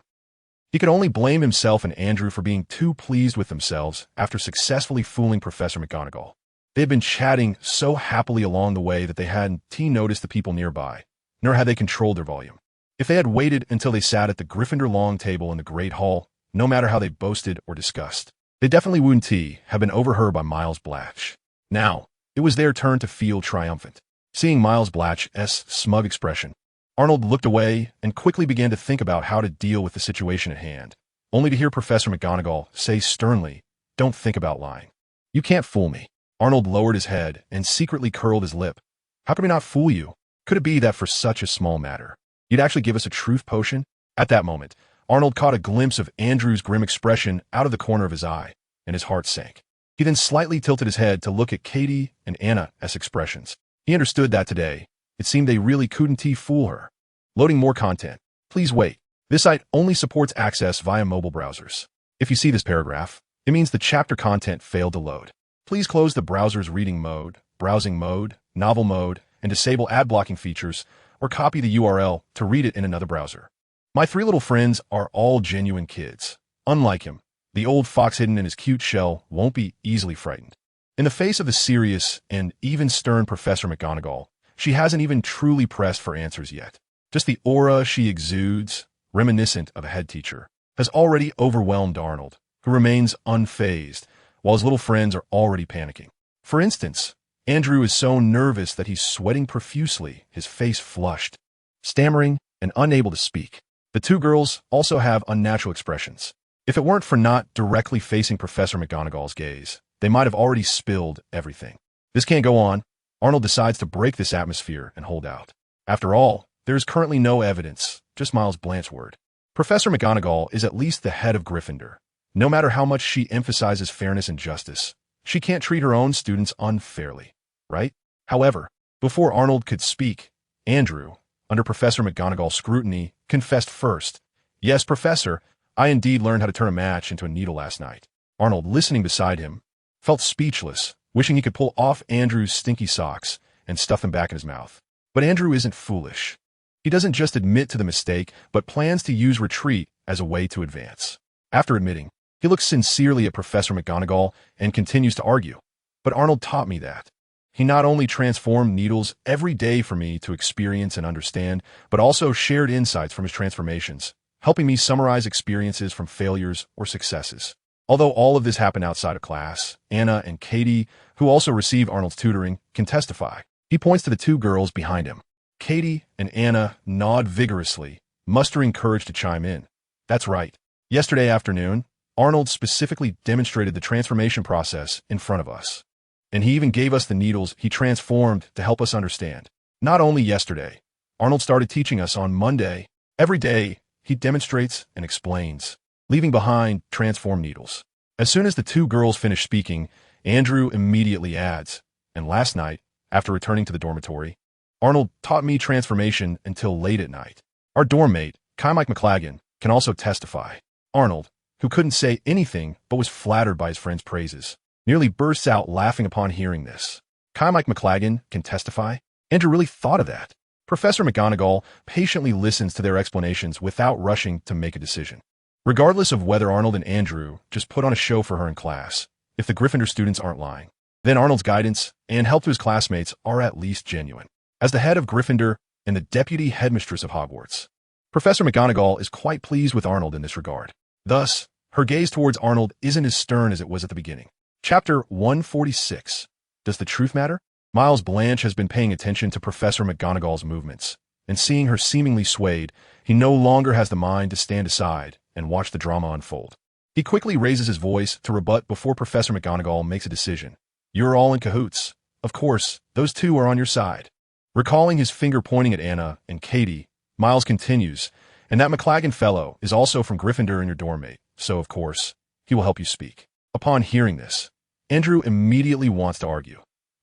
He could only blame himself and Andrew for being too pleased with themselves after successfully fooling Professor McGonagall. They had been chatting so happily along the way that they hadn't noticed the people nearby, nor had they controlled their volume. If they had waited until they sat at the Gryffindor long table in the Great Hall, no matter how they boasted or discussed, they definitely wouldn't have been overheard by Miles Blatch. Now, it was their turn to feel triumphant. Seeing Miles Blatch's smug expression, Arnold looked away and quickly began to think about how to deal with the situation at hand, only to hear Professor McGonagall say sternly, Don't think about lying. You can't fool me. Arnold lowered his head and secretly curled his lip. How could we not fool you? Could it be that for such a small matter, you'd actually give us a truth potion? At that moment, Arnold caught a glimpse of Andrew's grim expression out of the corner of his eye, and his heart sank. He then slightly tilted his head to look at Katie and Anna's expressions. He understood that today, it seemed they really couldn't fool her. Loading more content. Please wait. This site only supports access via mobile browsers. If you see this paragraph, It means the chapter content failed to load. Please close the browser's reading mode, browsing mode, novel mode, and disable ad blocking features, or copy the URL to read it in another browser. My three little friends are all genuine kids. Unlike him, the old fox hidden in his cute shell won't be easily frightened. In the face of the serious and even stern Professor McGonagall, she hasn't even truly pressed for answers yet. Just the aura she exudes, reminiscent of a head teacher, has already overwhelmed Arnold, who remains unfazed, while his little friends are already panicking. For instance, Andrew is so nervous that he's sweating profusely, his face flushed, stammering and unable to speak. The two girls also have unnatural expressions. If it weren't for not directly facing Professor McGonagall's gaze, they might have already spilled everything. This can't go on. Arnold decides to break this atmosphere and hold out. After all, there is currently no evidence, just Miles Blanche's word. Professor McGonagall is at least the head of Gryffindor. No matter how much she emphasizes fairness and justice, she can't treat her own students unfairly, right? However, before Arnold could speak, Andrew, under Professor McGonagall's scrutiny, confessed first. Yes, Professor, I indeed learned how to turn a match into a needle last night. Arnold, listening beside him, felt speechless, wishing he could pull off Andrew's stinky socks and stuff them back in his mouth. But Andrew isn't foolish. He doesn't just admit to the mistake, but plans to use retreat as a way to advance. After admitting, he looks sincerely at Professor McGonagall and continues to argue. But Arnold taught me that. He not only transformed needles every day for me to experience and understand, but also shared insights from his transformations, helping me summarize experiences from failures or successes. Although all of this happened outside of class, Anna and Katie, who also receive Arnold's tutoring, can testify. He points to the two girls behind him. Katie and Anna nod vigorously, mustering courage to chime in. That's right. Yesterday afternoon, Arnold specifically demonstrated the transformation process in front of us. And he even gave us the needles he transformed to help us understand. Not only yesterday, Arnold started teaching us on Monday. Every day, he demonstrates and explains, leaving behind transformed needles. As soon as the two girls finish speaking, Andrew immediately adds, and last night, after returning to the dormitory, Arnold taught me transformation until late at night. Our dorm mate, Mike McLagan, can also testify. Arnold, who couldn't say anything but was flattered by his friend's praises, nearly bursts out laughing upon hearing this. Mike McLagan can testify? Andrew really thought of that. Professor McGonagall patiently listens to their explanations without rushing to make a decision. Regardless of whether Arnold and Andrew just put on a show for her in class, if the Gryffindor students aren't lying, then Arnold's guidance and help to his classmates are at least genuine. As the head of Gryffindor and the deputy headmistress of Hogwarts, Professor McGonagall is quite pleased with Arnold in this regard. Thus, her gaze towards Arnold isn't as stern as it was at the beginning. Chapter 146. Does the truth matter? Miles Blanche has been paying attention to Professor McGonagall's movements, and seeing her seemingly swayed, he no longer has the mind to stand aside and watch the drama unfold. He quickly raises his voice to rebut before Professor McGonagall makes a decision. You're all in cahoots. Of course, those two are on your side. Recalling his finger pointing at Anna and Katie, Miles continues, and that McLagan fellow is also from Gryffindor and your dorm mate, so of course, he will help you speak. Upon hearing this, Andrew immediately wants to argue.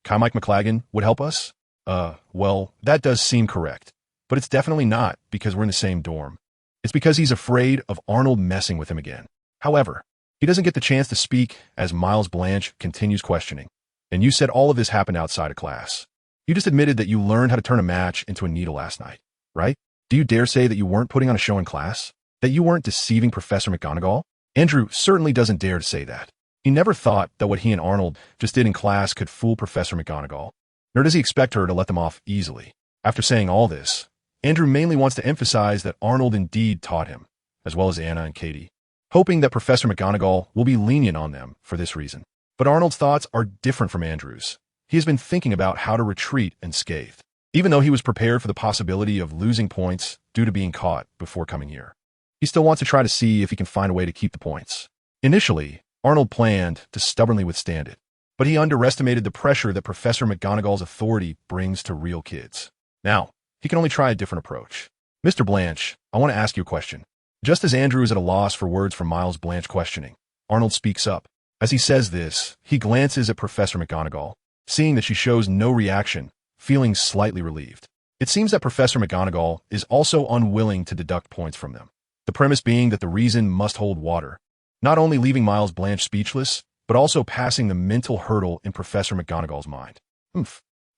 Mike McLagan would help us? Well, that does seem correct, but it's definitely not because we're in the same dorm. It's because he's afraid of Arnold messing with him again. However, he doesn't get the chance to speak as Miles Blanche continues questioning. And you said all of this happened outside of class. You just admitted that you learned how to turn a match into a needle last night, right? Do you dare say that you weren't putting on a show in class? That you weren't deceiving Professor McGonagall? Andrew certainly doesn't dare to say that. He never thought that what he and Arnold just did in class could fool Professor McGonagall, nor does he expect her to let them off easily. After saying all this, Andrew mainly wants to emphasize that Arnold indeed taught him, as well as Anna and Katie, hoping that Professor McGonagall will be lenient on them for this reason. But Arnold's thoughts are different from Andrew's. He has been thinking about how to retreat unscathed, even though he was prepared for the possibility of losing points due to being caught before coming here. He still wants to try to see if he can find a way to keep the points. Initially, Arnold planned to stubbornly withstand it, but he underestimated the pressure that Professor McGonagall's authority brings to real kids. Now, he can only try a different approach. Mr. Blanche, I want to ask you a question. Just as Andrew is at a loss for words from Miles Blanche questioning, Arnold speaks up. As he says this, he glances at Professor McGonagall, seeing that she shows no reaction, feeling slightly relieved. It seems that Professor McGonagall is also unwilling to deduct points from them. The premise being that the reason must hold water. not only leaving Miles Blanche speechless, but also passing the mental hurdle in Professor McGonagall's mind.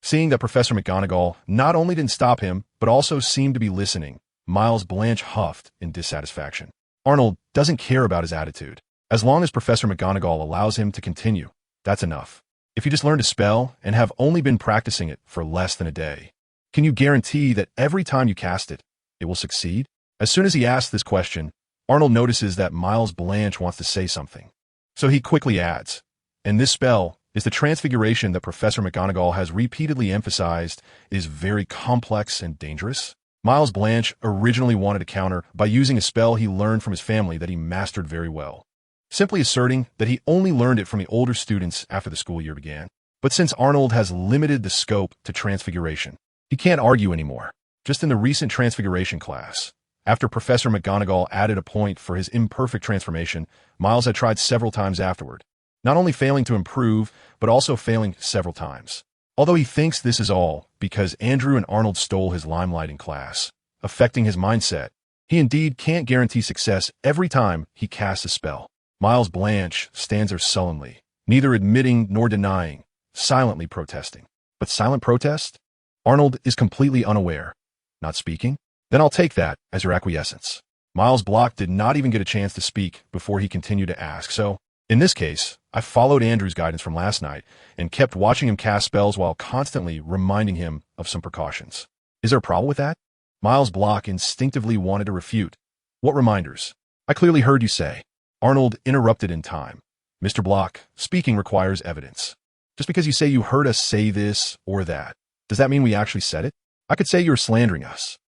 Seeing that Professor McGonagall not only didn't stop him, but also seemed to be listening, Miles Blanche huffed in dissatisfaction. Arnold doesn't care about his attitude. As long as Professor McGonagall allows him to continue, that's enough. If you just learned a spell and have only been practicing it for less than a day, can you guarantee that every time you cast it, it will succeed? As soon as he asks this question, Arnold notices that Miles Blanche wants to say something. So he quickly adds, and this spell is the transfiguration that Professor McGonagall has repeatedly emphasized is very complex and dangerous. Miles Blanche originally wanted to counter by using a spell he learned from his family that he mastered very well, simply asserting that he only learned it from the older students after the school year began. But since Arnold has limited the scope to transfiguration, he can't argue anymore. Just in the recent transfiguration class, after Professor McGonagall added a point for his imperfect transformation, Miles had tried several times afterward, not only failing to improve, but also failing several times. Although he thinks this is all because Andrew and Arnold stole his limelight in class, affecting his mindset, he indeed can't guarantee success every time he casts a spell. Miles Blanche stands there sullenly, neither admitting nor denying, silently protesting. But silent protest? Arnold is completely unaware. Not speaking? Then I'll take that as your acquiescence. Miles Block did not even get a chance to speak before he continued to ask, so, in this case, I followed Andrew's guidance from last night and kept watching him cast spells while constantly reminding him of some precautions. Is there a problem with that? Miles Block instinctively wanted to refute. What reminders? I clearly heard you say. Arnold interrupted in time. Mr. Block, speaking requires evidence. Just because you say you heard us say this or that, does that mean we actually said it? I could say you're slandering us.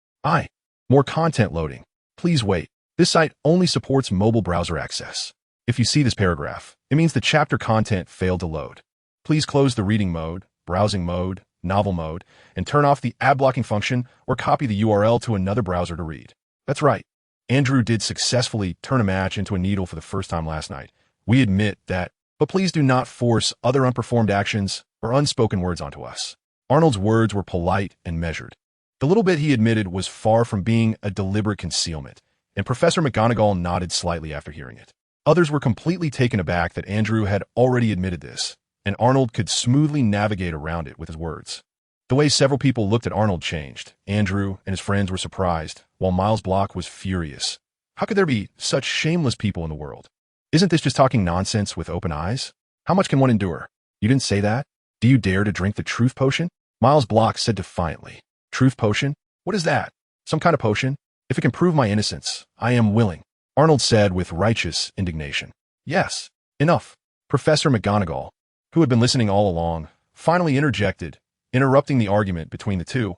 More content loading. Please wait. This site only supports mobile browser access. If you see this paragraph, it means the chapter content failed to load. Please close the reading mode, browsing mode, novel mode, and turn off the ad blocking function or copy the URL to another browser to read. That's right. Andrew did successfully turn a match into a needle for the first time last night. We admit that, but please do not force other unperformed actions or unspoken words onto us. Arnold's words were polite and measured. The little bit he admitted was far from being a deliberate concealment, and Professor McGonagall nodded slightly after hearing it. Others were completely taken aback that Andrew had already admitted this, and Arnold could smoothly navigate around it with his words. The way several people looked at Arnold changed. Andrew and his friends were surprised, while Miles Block was furious. How could there be such shameless people in the world? Isn't this just talking nonsense with open eyes? How much can one endure? You didn't say that? Do you dare to drink the truth potion? Miles Block said defiantly. Truth potion? What is that? Some kind of potion? If it can prove my innocence, I am willing. Arnold said with righteous indignation. Yes, enough. Professor McGonagall, who had been listening all along, finally interjected, interrupting the argument between the two.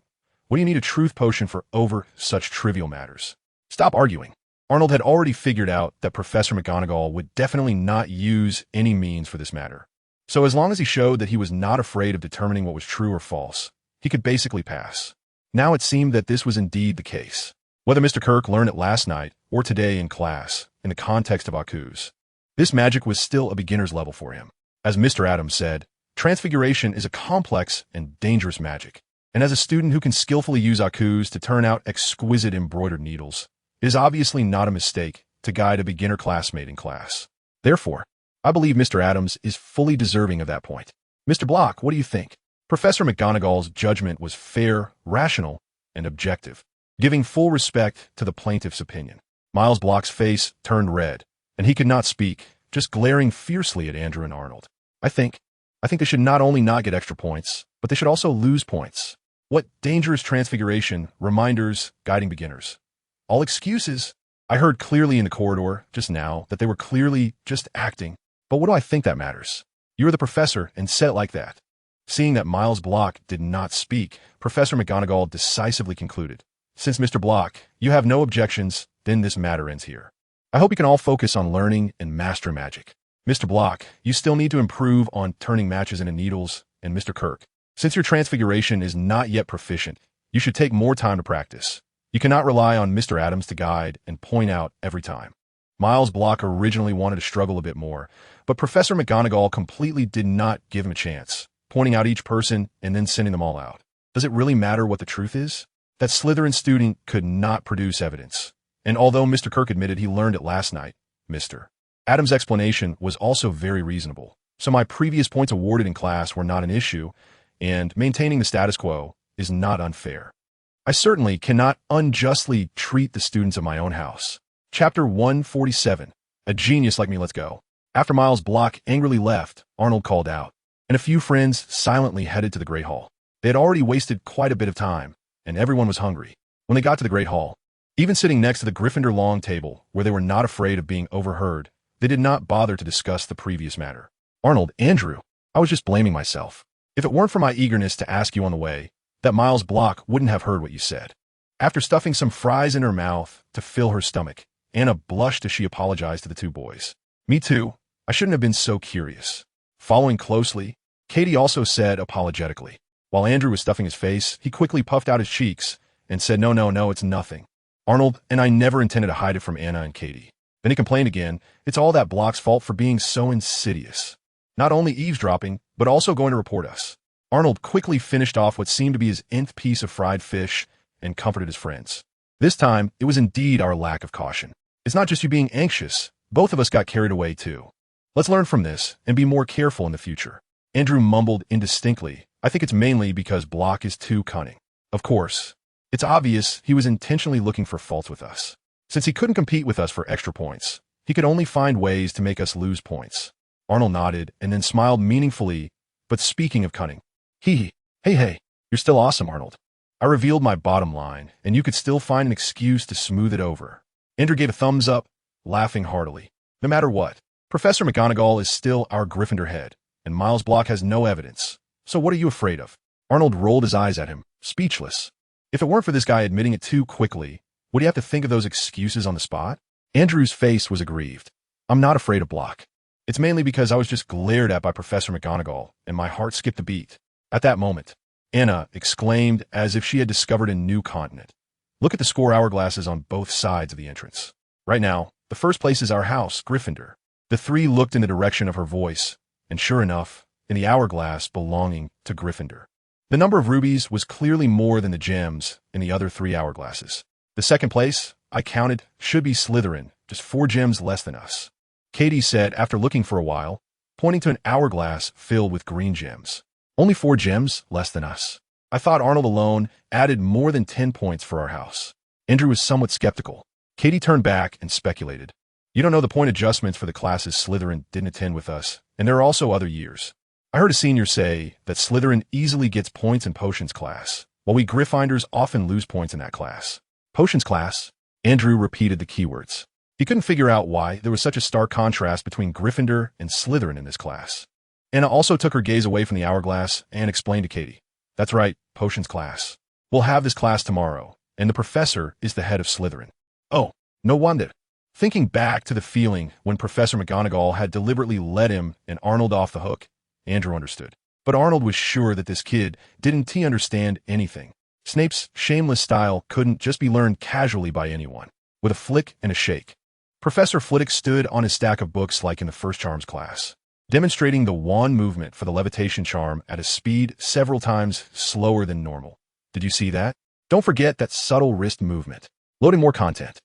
What do you need a truth potion for over such trivial matters? Stop arguing. Arnold had already figured out that Professor McGonagall would definitely not use any means for this matter. So as long as he showed that he was not afraid of determining what was true or false, he could basically pass. Now it seemed that this was indeed the case. Whether Mr. Kirk learned it last night or today in class, in the context of Aku's, this magic was still a beginner's level for him. As Mr. Adams said, transfiguration is a complex and dangerous magic, and as a student who can skillfully use Aku's to turn out exquisite embroidered needles, it is obviously not a mistake to guide a beginner classmate in class. Therefore, I believe Mr. Adams is fully deserving of that point. Mr. Block, what do you think? Professor McGonagall's judgment was fair, rational, and objective, giving full respect to the plaintiff's opinion. Miles Block's face turned red, and he could not speak, just glaring fiercely at Andrew and Arnold. I think they should not only not get extra points, but they should also lose points. What dangerous transfiguration, reminders, guiding beginners. All excuses. I heard clearly in the corridor just now that they were clearly just acting. But what do I think that matters? You're the professor and said it like that. Seeing that Miles Block did not speak, Professor McGonagall decisively concluded, since Mr. Block, you have no objections, then this matter ends here. I hope you can all focus on learning and master magic. Mr. Block, you still need to improve on turning matches into needles, and Mr. Kirk, since your transfiguration is not yet proficient, you should take more time to practice. You cannot rely on Mr. Adams to guide and point out every time. Miles Block originally wanted to struggle a bit more, but Professor McGonagall completely did not give him a chance, pointing out each person and then sending them all out. Does it really matter what the truth is? That Slytherin student could not produce evidence. And although Mr. Kirk admitted he learned it last night, Mr. Adam's explanation was also very reasonable, so my previous points awarded in class were not an issue, and maintaining the status quo is not unfair. I certainly cannot unjustly treat the students of my own house. Chapter 147. A genius like me, let's go. After Miles Block angrily left, Arnold called out, and a few friends silently headed to the Great Hall. They had already wasted quite a bit of time, and everyone was hungry. When they got to the Great Hall, even sitting next to the Gryffindor long table, where they were not afraid of being overheard, they did not bother to discuss the previous matter. Arnold, Andrew, I was just blaming myself. If it weren't for my eagerness to ask you on the way, that Miles Block wouldn't have heard what you said. After stuffing some fries in her mouth to fill her stomach, Anna blushed as she apologized to the two boys. Me too. I shouldn't have been so curious. Following closely, Katie also said apologetically. While Andrew was stuffing his face, he quickly puffed out his cheeks and said, No, it's nothing. Arnold and I never intended to hide it from Anna and Katie. Then he complained again, it's all that Block's fault for being so insidious. Not only eavesdropping, but also going to report us. Arnold quickly finished off what seemed to be his nth piece of fried fish and comforted his friends. This time, it was indeed our lack of caution. It's not just you being anxious, both of us got carried away too. Let's learn from this and be more careful in the future. Andrew mumbled indistinctly, I think it's mainly because Block is too cunning. Of course, it's obvious he was intentionally looking for faults with us. Since he couldn't compete with us for extra points, he could only find ways to make us lose points. Arnold nodded and then smiled meaningfully, but speaking of cunning, hey, you're still awesome, Arnold. I revealed my bottom line, and you could still find an excuse to smooth it over. Andrew gave a thumbs up, laughing heartily. No matter what, Professor McGonagall is still our Gryffindor head, and Miles Block has no evidence. So what are you afraid of? Arnold rolled his eyes at him, speechless. If it weren't for this guy admitting it too quickly, would he have to think of those excuses on the spot? Andrew's face was aggrieved. I'm not afraid of Block. It's mainly because I was just glared at by Professor McGonagall, and my heart skipped a beat. At that moment, Anna exclaimed as if she had discovered a new continent. Look at the score hourglasses on both sides of the entrance. Right now, the first place is our house, Gryffindor. The three looked in the direction of her voice, and sure enough, in the hourglass belonging to Gryffindor. The number of rubies was clearly more than the gems in the other 3 hourglasses. The second place, I counted, should be Slytherin, just 4 gems less than us. Katie said after looking for a while, pointing to an hourglass filled with green gems. Only 4 gems less than us. I thought Arnold alone added more than 10 points for our house. Andrew was somewhat skeptical. Katie turned back and speculated. You don't know the point adjustments for the classes Slytherin didn't attend with us, and there are also other years. I heard a senior say that Slytherin easily gets points in potions class, while we Gryffindors often lose points in that class. Potions class? Andrew repeated the keywords. He couldn't figure out why there was such a stark contrast between Gryffindor and Slytherin in this class. Anna also took her gaze away from the hourglass and explained to Katie. That's right, potions class. We'll have this class tomorrow, and the professor is the head of Slytherin. Oh, no wonder. Thinking back to the feeling when Professor McGonagall had deliberately let him and Arnold off the hook, Andrew understood. But Arnold was sure that this kid didn't understand anything. Snape's shameless style couldn't just be learned casually by anyone, with a flick and a shake. Professor Flitwick stood on his stack of books like in the first charms class, demonstrating the wand movement for the levitation charm at a speed several times slower than normal. Did you see that? Don't forget that subtle wrist movement. Loading more content.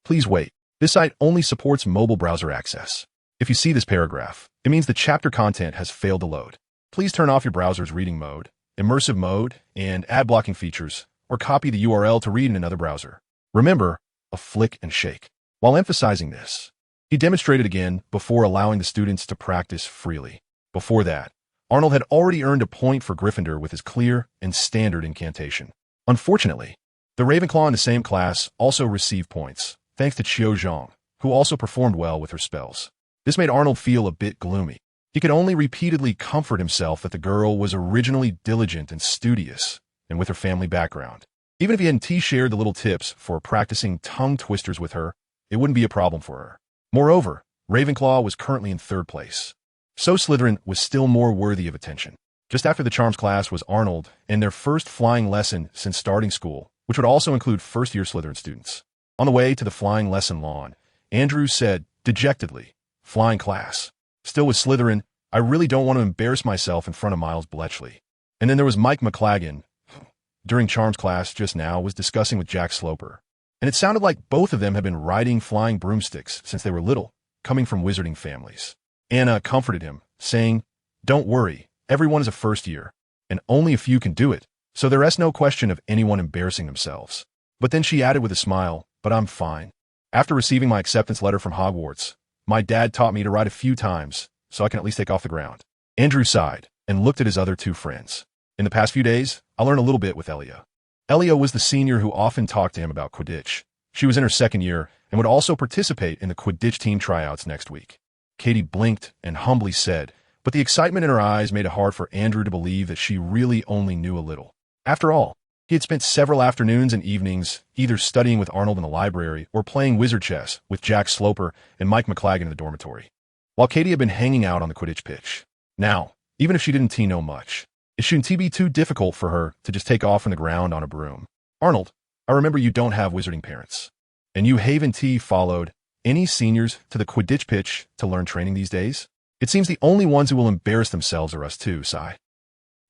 Please wait. This site only supports mobile browser access. If you see this paragraph, it means the chapter content has failed to load. Please turn off your browser's reading mode, immersive mode, and ad blocking features, or copy the URL to read in another browser. Remember, a flick and shake. While emphasizing this, he demonstrated again before allowing the students to practice freely. Before that, Arnold had already earned a point for Gryffindor with his clear and standard incantation. Unfortunately, the Ravenclaw in the same class also received points, thanks to Qiu Zhang, who also performed well with her spells. This made Arnold feel a bit gloomy. He could only repeatedly comfort himself that the girl was originally diligent and studious, and with her family background. Even if he hadn't shared the little tips for practicing tongue twisters with her, it wouldn't be a problem for her. Moreover, Ravenclaw was currently in 3rd place. So Slytherin was still more worthy of attention. Just after the Charms class was Arnold and their first flying lesson since starting school, which would also include first-year Slytherin students. On the way to the flying lesson lawn, Andrew said, dejectedly, "Flying class. Still with Slytherin, I really don't want to embarrass myself in front of Miles Bletchley." And then there was Mike McLagan, during Charms class just now, was discussing with Jack Sloper. And it sounded like both of them had been riding flying broomsticks since they were little. coming from wizarding families. Anna comforted him, saying, "Don't worry, everyone is a first year, and only a few can do it, so there is no question of anyone embarrassing themselves." But then she added with a smile, "But I'm fine. After receiving my acceptance letter from Hogwarts, my dad taught me to ride a few times, so I can at least take off the ground." Andrew sighed and looked at his other two friends. "In the past few days, I learned a little bit with Elia." Elia was the senior who often talked to him about Quidditch. She was in her second year and would also participate in the Quidditch team tryouts next week. Katie blinked and humbly said, but the excitement in her eyes made it hard for Andrew to believe that she really only knew a little. After all, he had spent several afternoons and evenings either studying with Arnold in the library or playing wizard chess with Jack Sloper and Mike McLagan in the dormitory, while Katie had been hanging out on the Quidditch pitch. Now, even if she didn't know much, it shouldn't be too difficult for her to just take off from the ground on a broom. "Arnold, I remember you don't have wizarding parents. And you Haven T followed any seniors to the Quidditch pitch to learn training these days? It seems the only ones who will embarrass themselves are us too, Sigh."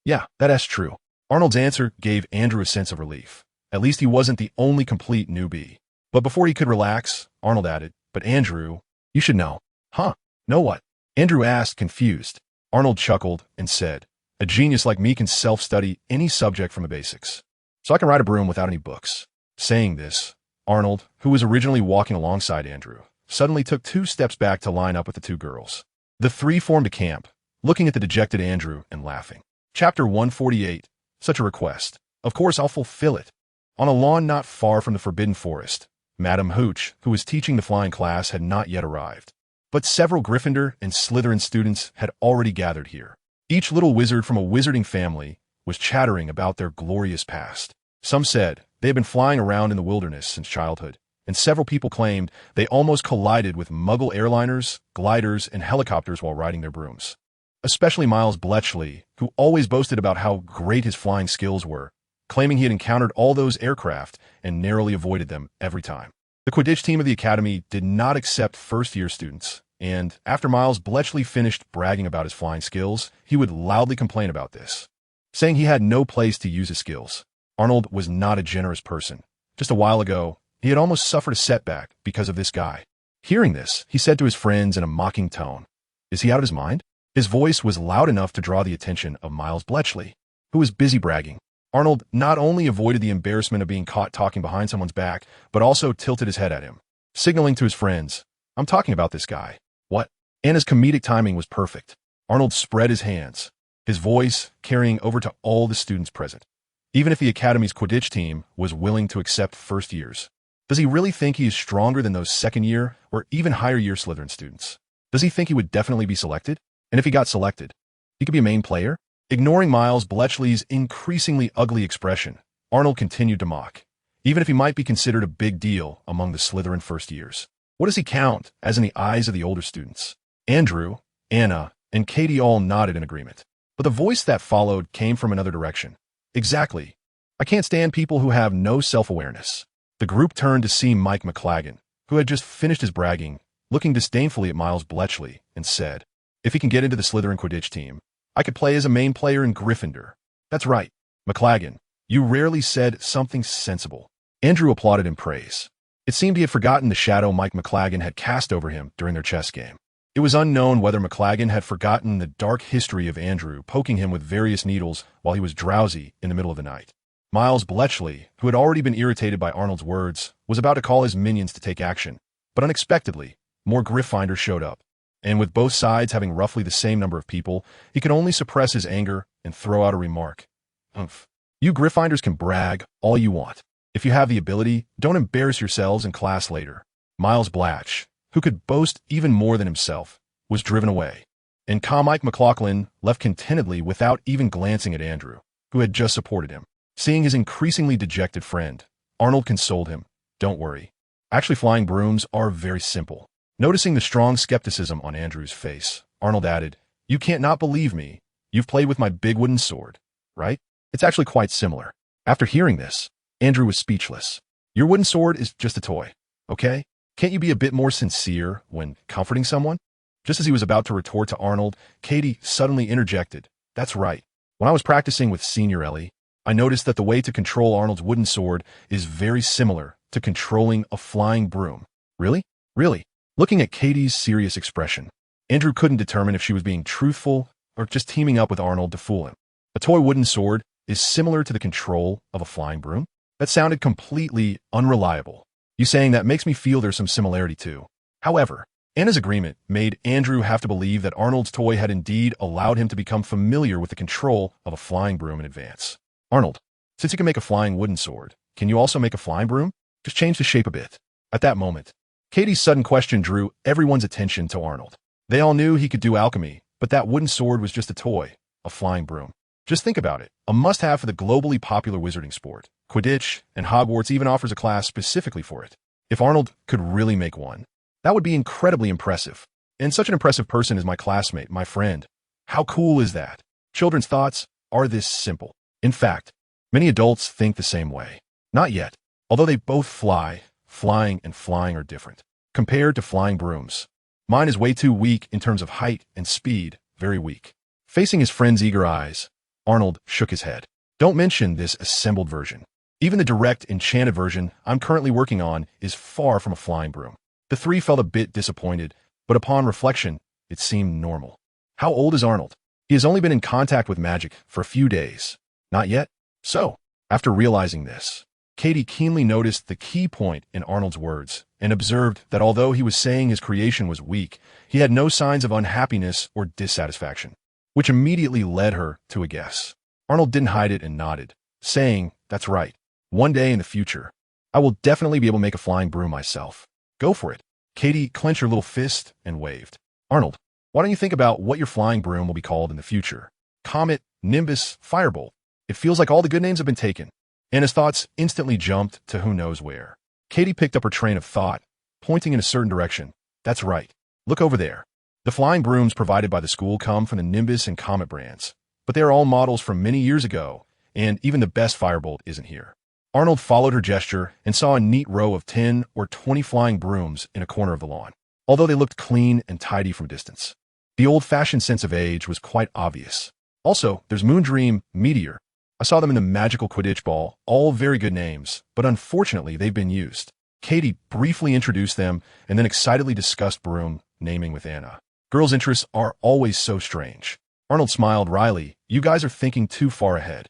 "Yeah, that's true." Arnold's answer gave Andrew a sense of relief. At least he wasn't the only complete newbie. But before he could relax, Arnold added, "But Andrew, you should know." "Huh? Know what?" Andrew asked, confused. Arnold chuckled and said, "A genius like me can self-study any subject from the basics, so I can ride a broom without any books." Saying this, Arnold, who was originally walking alongside Andrew, suddenly took 2 steps back to line up with the 2 girls. The 3 formed a camp, looking at the dejected Andrew and laughing. Chapter 148, Such a Request. "Of course I'll fulfill it." On a lawn not far from the Forbidden Forest, Madam Hooch, who was teaching the flying class, had not yet arrived. But several Gryffindor and Slytherin students had already gathered here. Each little wizard from a wizarding family was chattering about their glorious past. Some said they had been flying around in the wilderness since childhood, and several people claimed they almost collided with Muggle airliners, gliders, and helicopters while riding their brooms. Especially Miles Bletchley, who always boasted about how great his flying skills were, claiming he had encountered all those aircraft and narrowly avoided them every time. The Quidditch team of the Academy did not accept first-year students, and after Miles Bletchley finished bragging about his flying skills, he would loudly complain about this, saying he had no place to use his skills. Arnold was not a generous person. Just a while ago, he had almost suffered a setback because of this guy. Hearing this, he said to his friends in a mocking tone, "Is he out of his mind?" His voice was loud enough to draw the attention of Miles Bletchley, who was busy bragging. Arnold not only avoided the embarrassment of being caught talking behind someone's back, but also tilted his head at him, signaling to his friends, "I'm talking about this guy." "What?" Anna's comedic timing was perfect. Arnold spread his hands, his voice carrying over to all the students present. Even if the Academy's Quidditch team was willing to accept first years, does he really think he is stronger than those second-year or even higher-year Slytherin students? Does he think he would definitely be selected? And if he got selected, he could be a main player? Ignoring Miles Bletchley's increasingly ugly expression, Arnold continued to mock. Even if he might be considered a big deal among the Slytherin first years, what does he count as in the eyes of the older students? Andrew, Anna, and Katie all nodded in agreement. But the voice that followed came from another direction. "Exactly. I can't stand people who have no self-awareness." The group turned to see Mike McLagan, who had just finished his bragging, looking disdainfully at Miles Bletchley, and said, "If he can get into the Slytherin Quidditch team, I could play as a main player in Gryffindor." "That's right, McLagan. You rarely said something sensible." Andrew applauded in praise. It seemed he had forgotten the shadow Mike McLagan had cast over him during their chess game. It was unknown whether McLagan had forgotten the dark history of Andrew poking him with various needles while he was drowsy in the middle of the night. Miles Bletchley, who had already been irritated by Arnold's words, was about to call his minions to take action, but unexpectedly, more Gryffindors showed up. And with both sides having roughly the same number of people, he could only suppress his anger and throw out a remark. "Umph. You Gryffindors can brag all you want. If you have the ability, don't embarrass yourselves in class later." Miles Blatch, who could boast even more than himself, was driven away, and Mike McLaughlin left contentedly without even glancing at Andrew, who had just supported him. Seeing his increasingly dejected friend, Arnold consoled him, "Don't worry. Actually, flying brooms are very simple." Noticing the strong skepticism on Andrew's face, Arnold added, "You can't not believe me. You've played with my big wooden sword, right? It's actually quite similar." After hearing this, Andrew was speechless. "Your wooden sword is just a toy, okay? Can't you be a bit more sincere when comforting someone?" Just as he was about to retort to Arnold, Katie suddenly interjected, "That's right. When I was practicing with Senior Ellie, I noticed that the way to control Arnold's wooden sword is very similar to controlling a flying broom." "Really? Really? Looking at Katie's serious expression, Andrew couldn't determine if she was being truthful or just teaming up with Arnold to fool him. A toy wooden sword is similar to the control of a flying broom? That sounded completely unreliable. You saying that makes me feel there's some similarity too. However, Anna's agreement made Andrew have to believe that Arnold's toy had indeed allowed him to become familiar with the control of a flying broom in advance. Arnold, since you can make a flying wooden sword, can you also make a flying broom? Just change the shape a bit. At that moment, Katie's sudden question drew everyone's attention to Arnold. They all knew he could do alchemy, but that wooden sword was just a toy, a flying broom. Just think about it, a must-have for the globally popular wizarding sport. Quidditch and Hogwarts even offers a class specifically for it. If Arnold could really make one, that would be incredibly impressive. And such an impressive person is my classmate, my friend. How cool is that? Children's thoughts are this simple. In fact, many adults think the same way. Not yet. Although they both fly, flying and flying are different. Compared to flying brooms, mine is way too weak in terms of height and speed, very weak. Facing his friend's eager eyes, Arnold shook his head. Don't mention this assembled version. Even the direct, enchanted version I'm currently working on is far from a flying broom. The three felt a bit disappointed, but upon reflection, it seemed normal. How old is Arnold? He has only been in contact with magic for a few days. Not yet? So, after realizing this, Katie keenly noticed the key point in Arnold's words and observed that although he was saying his creation was weak, he had no signs of unhappiness or dissatisfaction, which immediately led her to a guess. Arnold didn't hide it and nodded, saying, "That's right. One day in the future, I will definitely be able to make a flying broom myself. Go for it." Katie clenched her little fist and waved. "Arnold, why don't you think about what your flying broom will be called in the future? Comet, Nimbus, Firebolt. It feels like all the good names have been taken." Anna's thoughts instantly jumped to who knows where. Katie picked up her train of thought, pointing in a certain direction. "That's right. Look over there. The flying brooms provided by the school come from the Nimbus and Comet brands, but they are all models from many years ago, and even the best Firebolt isn't here." Arnold followed her gesture and saw a neat row of 10 or 20 flying brooms in a corner of the lawn, although they looked clean and tidy from a distance. The old-fashioned sense of age was quite obvious. Also, there's Moondream, Meteor. I saw them in the Magical Quidditch Ball, all very good names, but unfortunately they've been used. Katie briefly introduced them and then excitedly discussed broom naming with Anna. Girls' interests are always so strange. Arnold smiled wryly. "You guys are thinking too far ahead.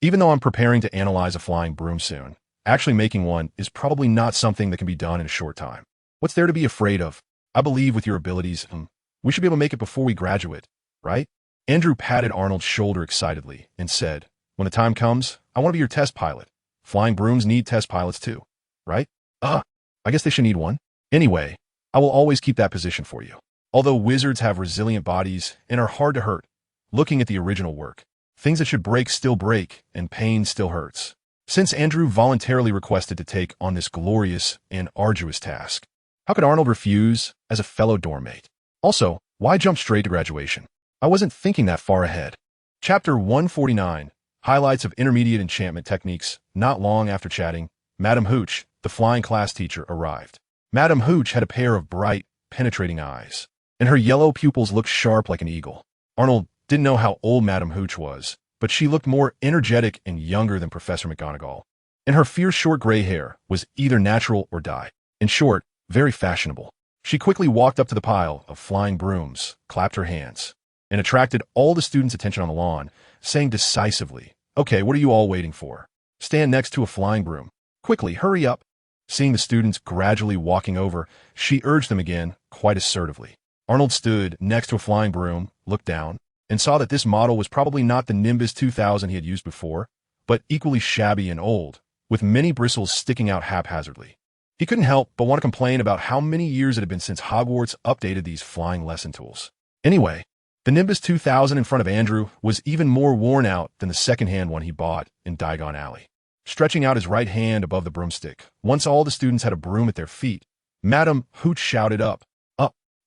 Even though I'm preparing to analyze a flying broom soon, actually making one is probably not something that can be done in a short time. What's there to be afraid of? I believe with your abilities, we should be able to make it before we graduate, right?" Andrew patted Arnold's shoulder excitedly and said, "When the time comes, I want to be your test pilot. Flying brooms need test pilots too, right?" I guess they should need one. Anyway, I will always keep that position for you. Although wizards have resilient bodies and are hard to hurt, looking at the original work, things that should break still break, and pain still hurts. Since Andrew voluntarily requested to take on this glorious and arduous task, how could Arnold refuse as a fellow dorm mate? Also, why jump straight to graduation? I wasn't thinking that far ahead. Chapter 149, Highlights of Intermediate Enchantment Techniques. Not long after chatting, Madam Hooch, the flying class teacher, arrived. Madam Hooch had a pair of bright, penetrating eyes, and her yellow pupils looked sharp like an eagle. Arnold didn't know how old Madam Hooch was, but she looked more energetic and younger than Professor McGonagall, and her fierce short gray hair was either natural or dyed. In short, very fashionable. She quickly walked up to the pile of flying brooms, clapped her hands, and attracted all the students' attention on the lawn, saying decisively, "Okay, what are you all waiting for? Stand next to a flying broom. Quickly, hurry up." Seeing the students gradually walking over, she urged them again, quite assertively. Arnold stood next to a flying broom, looked down, and saw that this model was probably not the Nimbus 2000 he had used before, but equally shabby and old, with many bristles sticking out haphazardly. He couldn't help but want to complain about how many years it had been since Hogwarts updated these flying lesson tools. Anyway, the Nimbus 2000 in front of Andrew was even more worn out than the second-hand one he bought in Diagon Alley. Stretching out his right hand above the broomstick, once all the students had a broom at their feet, Madam Hooch shouted up.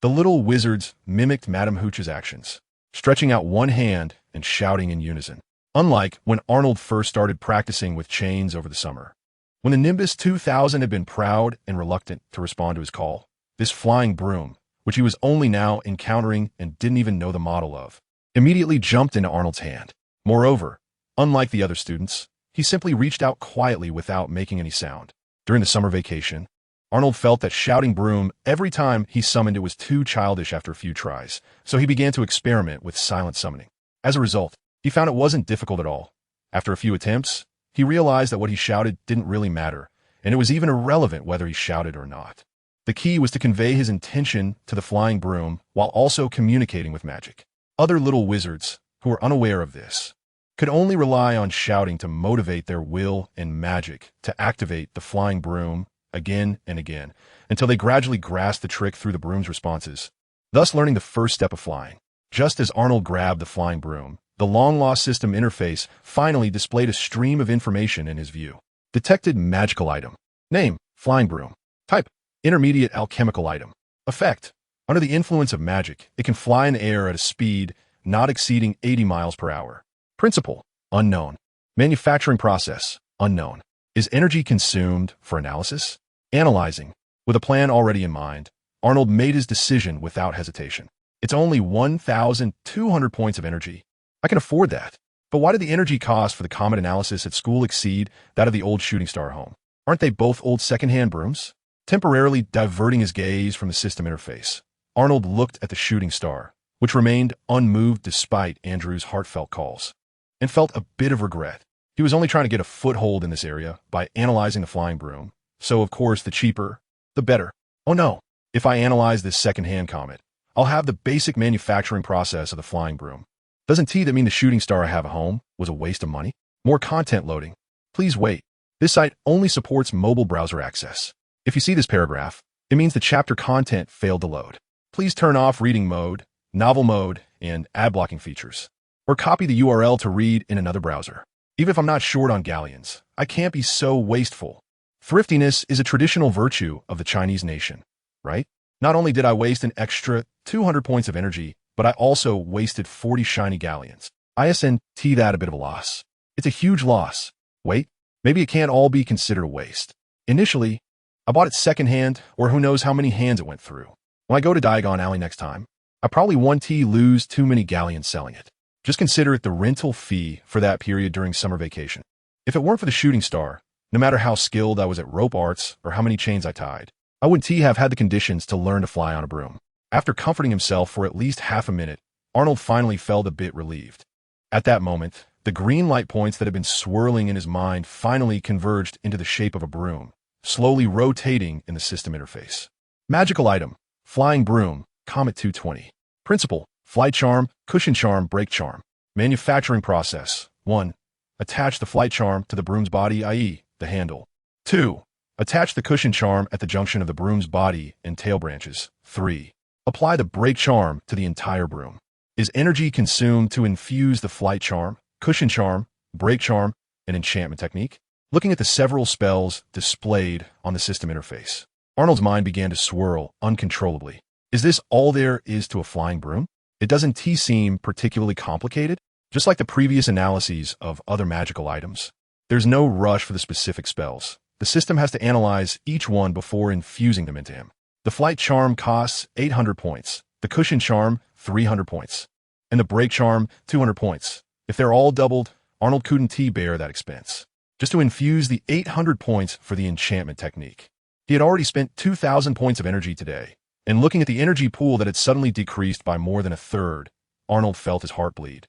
The little wizards mimicked Madam Hooch's actions, stretching out one hand and shouting in unison. Unlike when Arnold first started practicing with chains over the summer. When the Nimbus 2000 had been proud and reluctant to respond to his call, this flying broom, which he was only now encountering and didn't even know the model of, immediately jumped into Arnold's hand. Moreover, unlike the other students, he simply reached out quietly without making any sound. During the summer vacation, Arnold felt that shouting broom every time he summoned it was too childish after a few tries, so he began to experiment with silent summoning. As a result, he found it wasn't difficult at all. After a few attempts, he realized that what he shouted didn't really matter, and it was even irrelevant whether he shouted or not. The key was to convey his intention to the flying broom while also communicating with magic. Other little wizards, who were unaware of this, could only rely on shouting to motivate their will and magic to activate the flying broom again and again, until they gradually grasped the trick through the broom's responses, thus learning the first step of flying. Just as Arnold grabbed the flying broom, the long-lost system interface finally displayed a stream of information in his view. Detected magical item. Name, flying broom. Type, intermediate alchemical item. Effect, under the influence of magic, it can fly in the air at a speed not exceeding 80 miles per hour. Principle, unknown. Manufacturing process, unknown. Is energy consumed for analysis? Analyzing. With a plan already in mind, Arnold made his decision without hesitation. It's only 1,200 points of energy. I can afford that. But why did the energy cost for the comet analysis at school exceed that of the old shooting star home? Aren't they both old second-hand brooms? Temporarily diverting his gaze from the system interface, Arnold looked at the shooting star, which remained unmoved despite Andrew's heartfelt calls, and felt a bit of regret. He was only trying to get a foothold in this area by analyzing the flying broom, so of course the cheaper, the better. Oh no, if I analyze this second-hand comet, I'll have the basic manufacturing process of the flying broom. Doesn't that mean the shooting star I have at home was a waste of money? More content loading. Please wait. This site only supports mobile browser access. If you see this paragraph, it means the chapter content failed to load. Please turn off reading mode, novel mode, and ad blocking features, or copy the URL to read in another browser. Even if I'm not short on galleons, I can't be so wasteful. Thriftiness is a traditional virtue of the Chinese nation, right? Not only did I waste an extra 200 points of energy, but I also wasted 40 shiny galleons. ISNT that a bit of a loss. It's a huge loss. Wait, maybe it can't all be considered a waste. Initially, I bought it secondhand, or who knows how many hands it went through. When I go to Diagon Alley next time, I probably won't lose too many galleons selling it. Just consider it the rental fee for that period during summer vacation. If it weren't for the shooting star, no matter how skilled I was at rope arts or how many chains I tied, I wouldn't have had the conditions to learn to fly on a broom. After comforting himself for at least half a minute, Arnold finally felt a bit relieved. At that moment, the green light points that had been swirling in his mind finally converged into the shape of a broom, slowly rotating in the system interface. Magical item, flying broom, Comet 220. Principle, flight charm, cushion charm, brake charm. Manufacturing process. 1. Attach the flight charm to the broom's body, i.e., the handle. 2. Attach the cushion charm at the junction of the broom's body and tail branches. 3. Apply the brake charm to the entire broom. Is energy consumed to infuse the flight charm, cushion charm, brake charm, and enchantment technique? Looking at the several spells displayed on the system interface, Arnold's mind began to swirl uncontrollably. Is this all there is to a flying broom? It doesn't seem particularly complicated, just like the previous analyses of other magical items. There's no rush for the specific spells. The system has to analyze each one before infusing them into him. The flight charm costs 800 points, the cushion charm 300 points, and the brake charm 200 points. If they're all doubled, Arnold couldn't bear that expense. Just to infuse the 800 points for the enchantment technique. He had already spent 2,000 points of energy today, and looking at the energy pool that had suddenly decreased by more than a third, Arnold felt his heart bleed.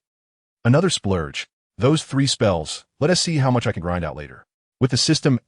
Another splurge. Those 3 spells, let us see how much I can grind out later. With the system's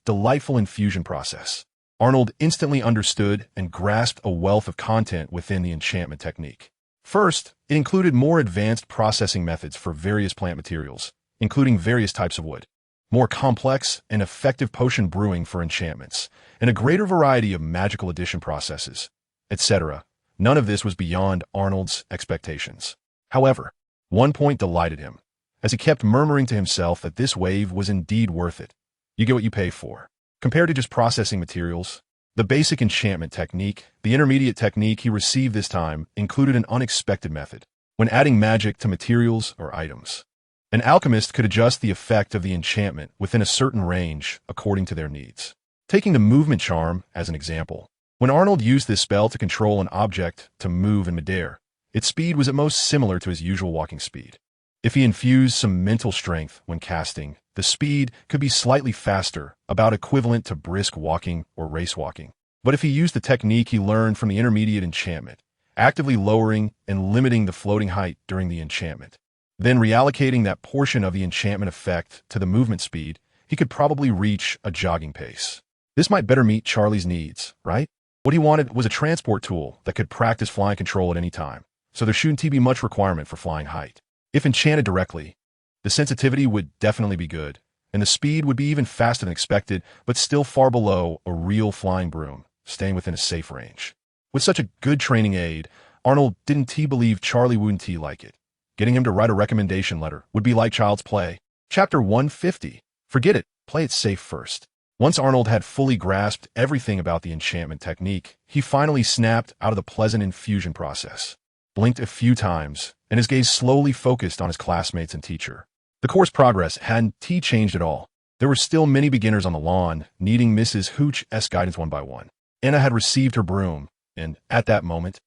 delightful infusion process, Arnold instantly understood and grasped a wealth of content within the enchantment technique. First, it included more advanced processing methods for various plant materials, including various types of wood, more complex and effective potion brewing for enchantments, and a greater variety of magical addition processes, etc. None of this was beyond Arnold's expectations. However, one point delighted him, as he kept murmuring to himself that this wave was indeed worth it. You get what you pay for. Compared to just processing materials, the basic enchantment technique, the intermediate technique he received this time, included an unexpected method. When adding magic to materials or items, an alchemist could adjust the effect of the enchantment within a certain range according to their needs. Taking the movement charm as an example, when Arnold used this spell to control an object to move in midair, its speed was at most similar to his usual walking speed. If he infused some mental strength when casting, The speed could be slightly faster, about equivalent to brisk walking or race walking. But if he used the technique he learned from the intermediate enchantment, actively lowering and limiting the floating height during the enchantment, then reallocating that portion of the enchantment effect to the movement speed, he could probably reach a jogging pace. This might better meet Charlie's needs, right? What he wanted was a transport tool that could practice flying control at any time, so there shouldn't be much requirement for flying height. If enchanted directly, the sensitivity would definitely be good, and the speed would be even faster than expected, but still far below a real flying broom, staying within a safe range. With such a good training aid, Arnold didn't believe Charlie wouldn't like it. Getting him to write a recommendation letter would be like child's play. Chapter 150. Forget it, play it safe first. Once Arnold had fully grasped everything about the enchantment technique, he finally snapped out of the pleasant infusion process, blinked a few times, and his gaze slowly focused on his classmates and teacher. The course progress hadn't changed at all. There were still many beginners on the lawn, needing Mrs. Hooch's guidance one by one. Anna had received her broom, and at that moment,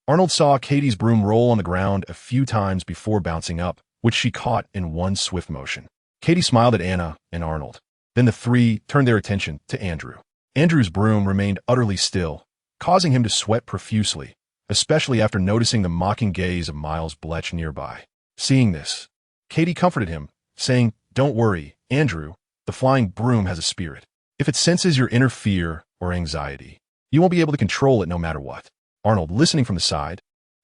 Arnold saw Katie's broom roll on the ground a few times before bouncing up, which she caught in one swift motion. Katie smiled at Anna and Arnold. Then the three turned their attention to Andrew. Andrew's broom remained utterly still, causing him to sweat profusely, especially after noticing the mocking gaze of Miles Bletch nearby. Seeing this, Katie comforted him, saying, "Don't worry, Andrew, the flying broom has a spirit. If it senses your inner fear or anxiety, you won't be able to control it no matter what." Arnold, listening from the side,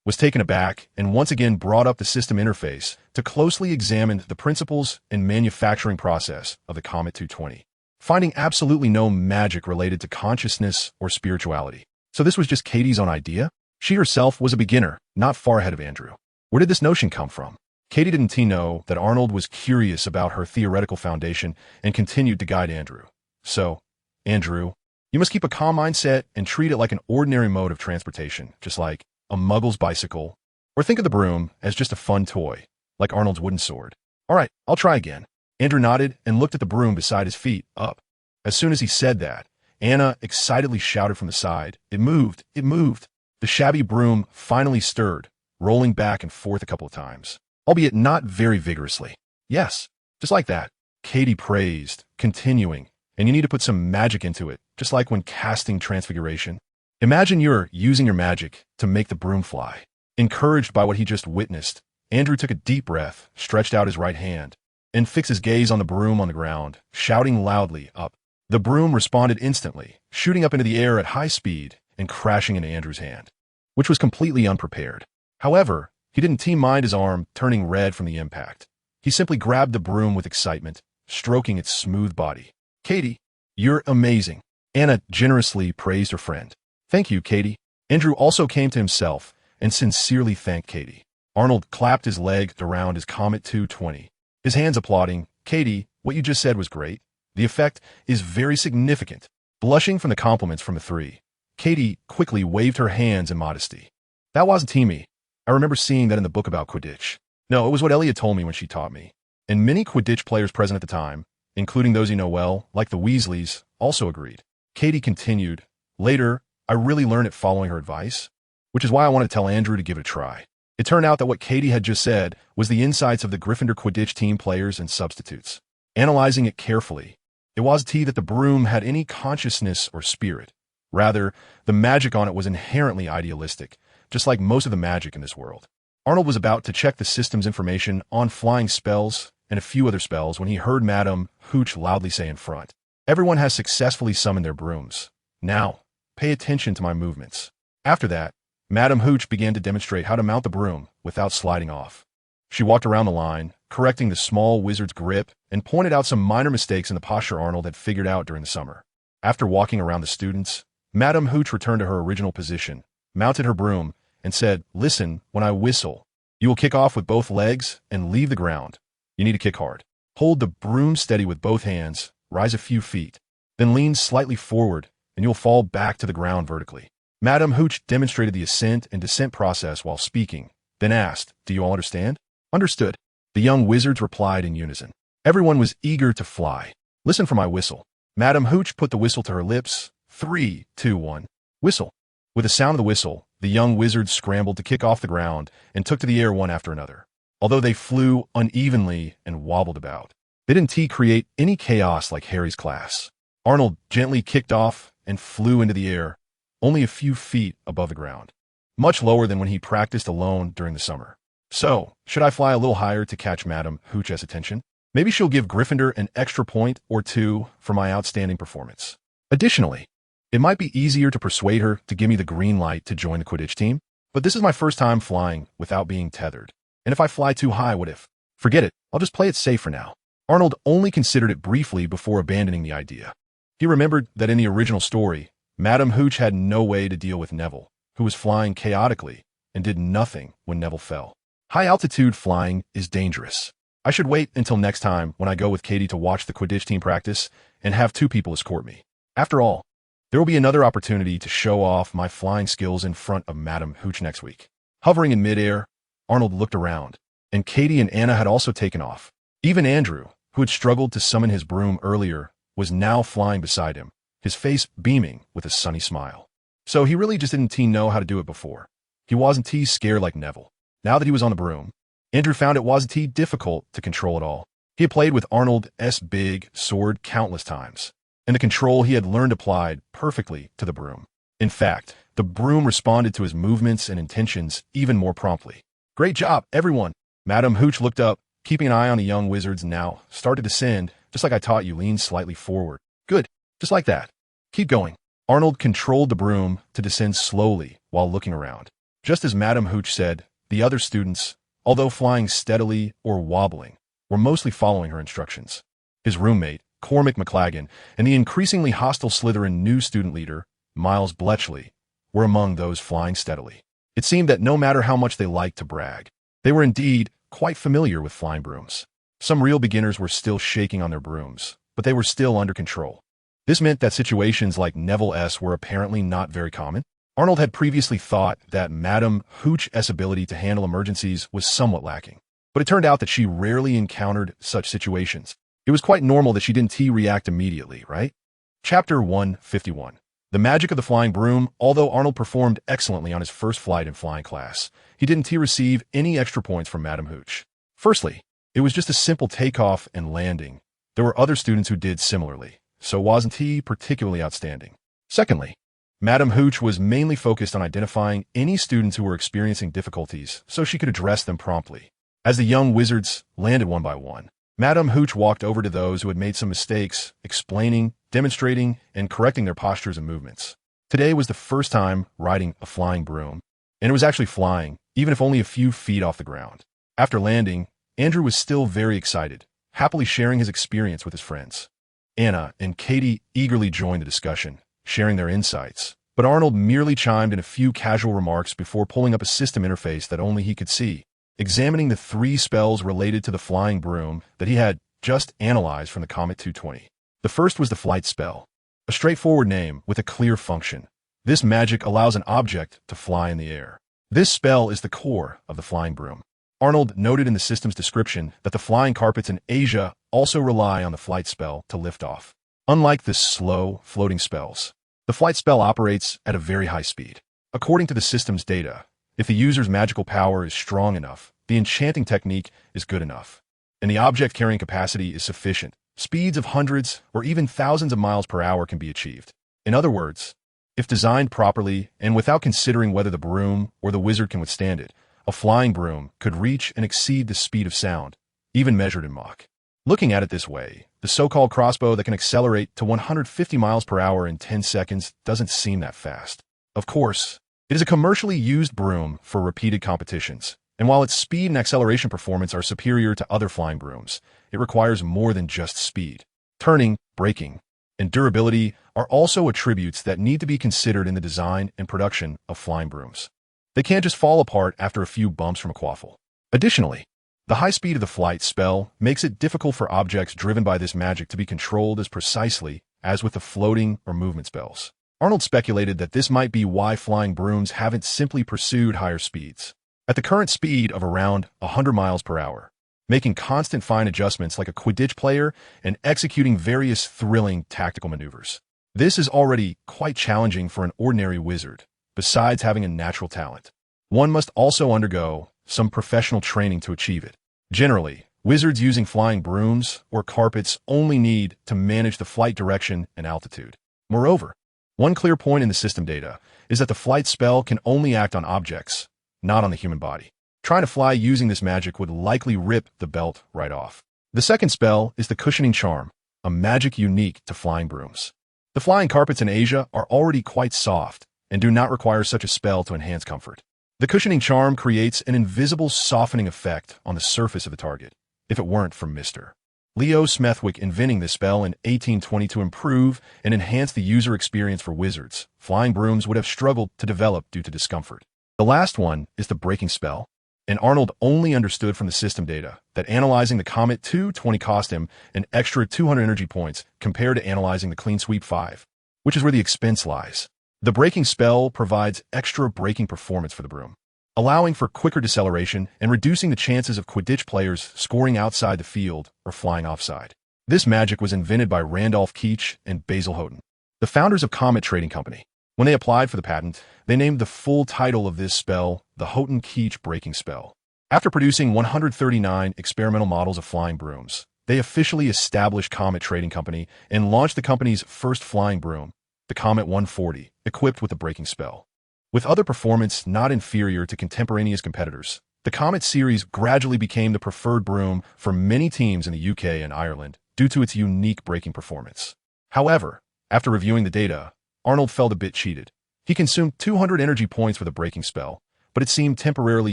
was taken aback and once again brought up the system interface to closely examine the principles and manufacturing process of the Comet 220, finding absolutely no magic related to consciousness or spirituality. So this was just Katie's own idea? She herself was a beginner, not far ahead of Andrew. Where did this notion come from? Katie didn't know that Arnold was curious about her theoretical foundation and continued to guide Andrew. So, Andrew, you must keep a calm mindset and treat it like an ordinary mode of transportation, just like a muggle's bicycle, or think of the broom as just a fun toy, like Arnold's wooden sword. All right, I'll try again. Andrew nodded and looked at the broom beside his feet, up. As soon as he said that, Anna excitedly shouted from the side, "It moved! It moved!" The shabby broom finally stirred, rolling back and forth a couple of times, albeit not very vigorously. "Yes, just like that," Katie praised, continuing, "and you need to put some magic into it, just like when casting Transfiguration. Imagine you're using your magic to make the broom fly." Encouraged by what he just witnessed, Andrew took a deep breath, stretched out his right hand, and fixed his gaze on the broom on the ground, shouting loudly, "Up!" The broom responded instantly, shooting up into the air at high speed and crashing into Andrew's hand, which was completely unprepared. However, he didn't mind his arm turning red from the impact. He simply grabbed the broom with excitement, stroking its smooth body. "Katie, you're amazing." Anna generously praised her friend. "Thank you, Katie." Andrew also came to himself and sincerely thanked Katie. Arnold clapped his leg around his Comet 220, his hands applauding. "Katie, what you just said was great. The effect is very significant." Blushing from the compliments from the three, Katie quickly waved her hands in modesty. "That wasn't me. I remember seeing that in the book about Quidditch. No, it was what Elliot told me when she taught me." And many Quidditch players present at the time, including those you know well, like the Weasleys, also agreed. Katie continued, "Later, I really learned it following her advice, which is why I wanted to tell Andrew to give it a try." It turned out that what Katie had just said was the insights of the Gryffindor Quidditch team players and substitutes. Analyzing it carefully, it wasn't that the broom had any consciousness or spirit. Rather, the magic on it was inherently idealistic, just like most of the magic in this world. Arnold was about to check the system's information on flying spells and a few other spells when he heard Madame Hooch loudly say in front, "Everyone has successfully summoned their brooms. Now, pay attention to my movements." After that, Madame Hooch began to demonstrate how to mount the broom without sliding off. She walked around the line, correcting the small wizard's grip, and pointed out some minor mistakes in the posture Arnold had figured out during the summer. After walking around the students, Madame Hooch returned to her original position, mounted her broom, and said, "Listen, when I whistle, you will kick off with both legs and leave the ground. You need to kick hard. Hold the broom steady with both hands, rise a few feet, then lean slightly forward, and you'll fall back to the ground vertically." Madame Hooch demonstrated the ascent and descent process while speaking, then asked, "Do you all understand?" "Understood." The young wizards replied in unison. Everyone was eager to fly. "Listen for my whistle." Madame Hooch put the whistle to her lips. 3, 2, 1. Whistle. With the sound of the whistle, the young wizards scrambled to kick off the ground and took to the air one after another. Although they flew unevenly and wobbled about, They didn't create any chaos like Harry's class. Arnold gently kicked off and flew into the air, only a few feet above the ground, much lower than when he practiced alone during the summer. So, should I fly a little higher to catch Madame Hooch's attention? Maybe she'll give Gryffindor an extra point or two for my outstanding performance. Additionally, it might be easier to persuade her to give me the green light to join the Quidditch team, but this is my first time flying without being tethered. And if I fly too high, what if? Forget it, I'll just play it safe for now. Arnold only considered it briefly before abandoning the idea. He remembered that in the original story, Madame Hooch had no way to deal with Neville, who was flying chaotically and did nothing when Neville fell. High-altitude flying is dangerous. I should wait until next time when I go with Katie to watch the Quidditch team practice and have two people escort me. After all, there will be another opportunity to show off my flying skills in front of Madame Hooch next week. Hovering in midair, Arnold looked around, and Katie and Anna had also taken off. Even Andrew, who had struggled to summon his broom earlier, was now flying beside him, his face beaming with a sunny smile. So he really just didn't know how to do it before. He wasn't scared like Neville. Now that he was on the broom, Andrew found it wasn't difficult to control it all. He had played with Arnold's big sword countless times, and the control he had learned applied perfectly to the broom. In fact, the broom responded to his movements and intentions even more promptly. Great job, everyone! Madame Hooch looked up, keeping an eye on the young wizards now. Start to descend, just like I taught you, lean slightly forward. Good, just like that. Keep going. Arnold controlled the broom to descend slowly while looking around. Just as Madame Hooch said, the other students, although flying steadily or wobbling, were mostly following her instructions. His roommate, Cormac McLaggen, and the increasingly hostile Slytherin new student leader, Miles Bletchley, were among those flying steadily. It seemed that no matter how much they liked to brag, they were indeed quite familiar with flying brooms. Some real beginners were still shaking on their brooms, but they were still under control. This meant that situations like Neville's were apparently not very common. Arnold had previously thought that Madame Hooch's ability to handle emergencies was somewhat lacking, but it turned out that she rarely encountered such situations. It was quite normal that she didn't react immediately, right? Chapter 151. The Magic of the Flying Broom. Although Arnold performed excellently on his first flight in flying class, he didn't receive any extra points from Madame Hooch. Firstly, it was just a simple takeoff and landing. There were other students who did similarly, so wasn't he particularly outstanding. Secondly, Madame Hooch was mainly focused on identifying any students who were experiencing difficulties so she could address them promptly. As the young wizards landed one by one, Madame Hooch walked over to those who had made some mistakes, explaining, demonstrating, and correcting their postures and movements. Today was the first time riding a flying broom, and it was actually flying, even if only a few feet off the ground. After landing, Andrew was still very excited, happily sharing his experience with his friends. Anna and Katie eagerly joined the discussion, sharing their insights, but Arnold merely chimed in a few casual remarks before pulling up a system interface that only he could see, examining the 3 spells related to the flying broom that he had just analyzed from the Comet 220. The first was the flight spell, a straightforward name with a clear function. This magic allows an object to fly in the air. This spell is the core of the flying broom. Arnold noted in the system's description that the flying carpets in Asia also rely on the flight spell to lift off. Unlike the slow, floating spells, the flight spell operates at a very high speed. According to the system's data, if the user's magical power is strong enough, the enchanting technique is good enough, and the object carrying capacity is sufficient, speeds of hundreds or even thousands of miles per hour can be achieved. In other words, if designed properly and without considering whether the broom or the wizard can withstand it, a flying broom could reach and exceed the speed of sound, even measured in Mach. Looking at it this way, the so-called crossbow that can accelerate to 150 miles per hour in 10 seconds doesn't seem that fast. Of course, it is a commercially used broom for repeated competitions, and while its speed and acceleration performance are superior to other flying brooms, it requires more than just speed. Turning, braking, and durability are also attributes that need to be considered in the design and production of flying brooms. They can't just fall apart after a few bumps from a quaffle. Additionally, the high speed of the flight spell makes it difficult for objects driven by this magic to be controlled as precisely as with the floating or movement spells. Arnold speculated that this might be why flying brooms haven't simply pursued higher speeds. At the current speed of around 100 miles per hour, making constant fine adjustments like a Quidditch player and executing various thrilling tactical maneuvers. This is already quite challenging for an ordinary wizard, besides having a natural talent. One must also undergo some professional training to achieve it. Generally, Wizards using flying brooms or carpets only need to manage the flight direction and altitude. Moreover, one clear point in the system data is that the flight spell can only act on objects, not on the human body. Trying to fly using this magic would likely rip the belt right off. The second spell is the Cushioning Charm, a magic unique to flying brooms. The flying carpets in Asia are already quite soft and do not require such a spell to enhance comfort. The Cushioning Charm creates an invisible softening effect on the surface of the target, if it weren't for Mr. Leo Smethwick inventing this spell in 1820 to improve and enhance the user experience for wizards. Flying brooms would have struggled to develop due to discomfort. The last one is the Breaking Spell, and Arnold only understood from the system data that analyzing the Comet 220 cost him an extra 200 energy points compared to analyzing the Clean Sweep 5, which is where the expense lies. The Breaking Spell provides extra braking performance for the broom, allowing for quicker deceleration and reducing the chances of Quidditch players scoring outside the field or flying offside. This magic was invented by Randolph Keach and Basil Houghton, the founders of Comet Trading Company. When they applied for the patent, they named the full title of this spell the Houghton-Keach Breaking Spell. After producing 139 experimental models of flying brooms, they officially established Comet Trading Company and launched the company's first flying broom, the Comet 140, equipped with the Breaking Spell. With other performance not inferior to contemporaneous competitors, the Comet series gradually became the preferred broom for many teams in the UK and Ireland due to its unique braking performance. However, after reviewing the data, Arnold felt a bit cheated. He consumed 200 energy points with a Breaking Spell, but it seemed temporarily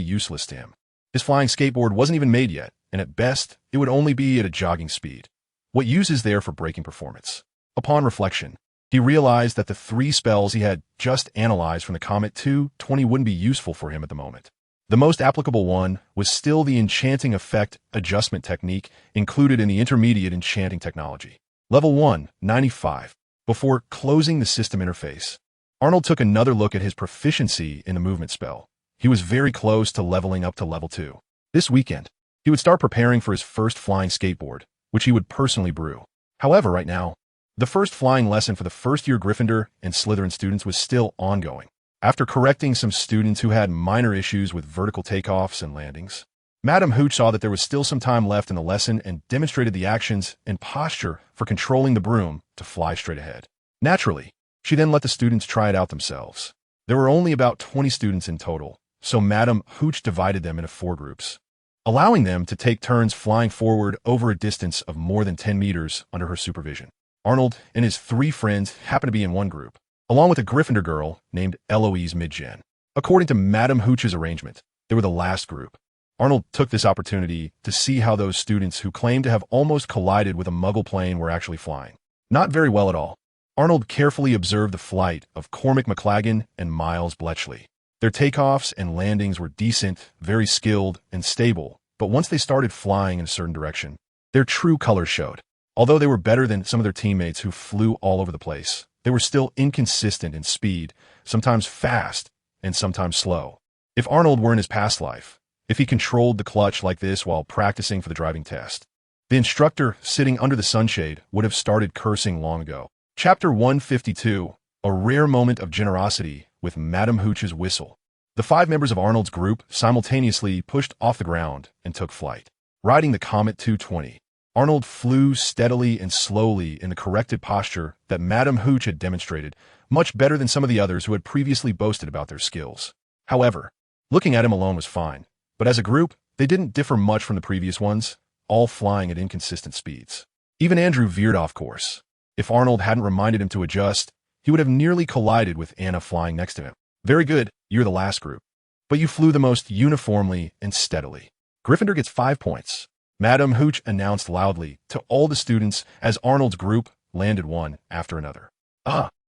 useless to him. His flying skateboard wasn't even made yet, and at best, it would only be at a jogging speed. What use is there for braking performance? Upon reflection, he realized that the 3 spells he had just analyzed from the Comet 220 wouldn't be useful for him at the moment. The most applicable one was still the Enchanting Effect Adjustment technique included in the Intermediate Enchanting Technology. Level 1, 95. Before closing the system interface, Arnold took another look at his proficiency in the movement spell. He was very close to leveling up to level 2. This weekend, he would start preparing for his first flying skateboard, which he would personally brew. However, right now, the first flying lesson for the first-year Gryffindor and Slytherin students was still ongoing. After correcting some students who had minor issues with vertical takeoffs and landings, Madame Hooch saw that there was still some time left in the lesson and demonstrated the actions and posture for controlling the broom to fly straight ahead. Naturally, she then let the students try it out themselves. There were only about 20 students in total, so Madame Hooch divided them into 4 groups, allowing them to take turns flying forward over a distance of more than 10 meters under her supervision. Arnold and his 3 friends happened to be in one group, along with a Gryffindor girl named Eloise Midgen. According to Madame Hooch's arrangement, they were the last group. Arnold took this opportunity to see how those students who claimed to have almost collided with a Muggle plane were actually flying. Not very well at all. Arnold carefully observed the flight of Cormac McLagan and Miles Bletchley. Their takeoffs and landings were decent, very skilled, and stable, but once they started flying in a certain direction, their true colors showed. Although they were better than some of their teammates who flew all over the place, they were still inconsistent in speed, sometimes fast and sometimes slow. If Arnold were in his past life, if he controlled the clutch like this while practicing for the driving test, the instructor sitting under the sunshade would have started cursing long ago. Chapter 152, A Rare Moment of Generosity with Madame Hooch's Whistle. The 5 members of Arnold's group simultaneously pushed off the ground and took flight. Riding the Comet 220, Arnold flew steadily and slowly in the corrected posture that Madame Hooch had demonstrated, much better than some of the others who had previously boasted about their skills. However, looking at him alone was fine, but as a group, they didn't differ much from the previous ones, all flying at inconsistent speeds. Even Andrew veered off course. If Arnold hadn't reminded him to adjust, he would have nearly collided with Anna flying next to him. Very good, you're the last group, but you flew the most uniformly and steadily. Gryffindor gets 5 points. Madame Hooch announced loudly to all the students as Arnold's group landed one after another.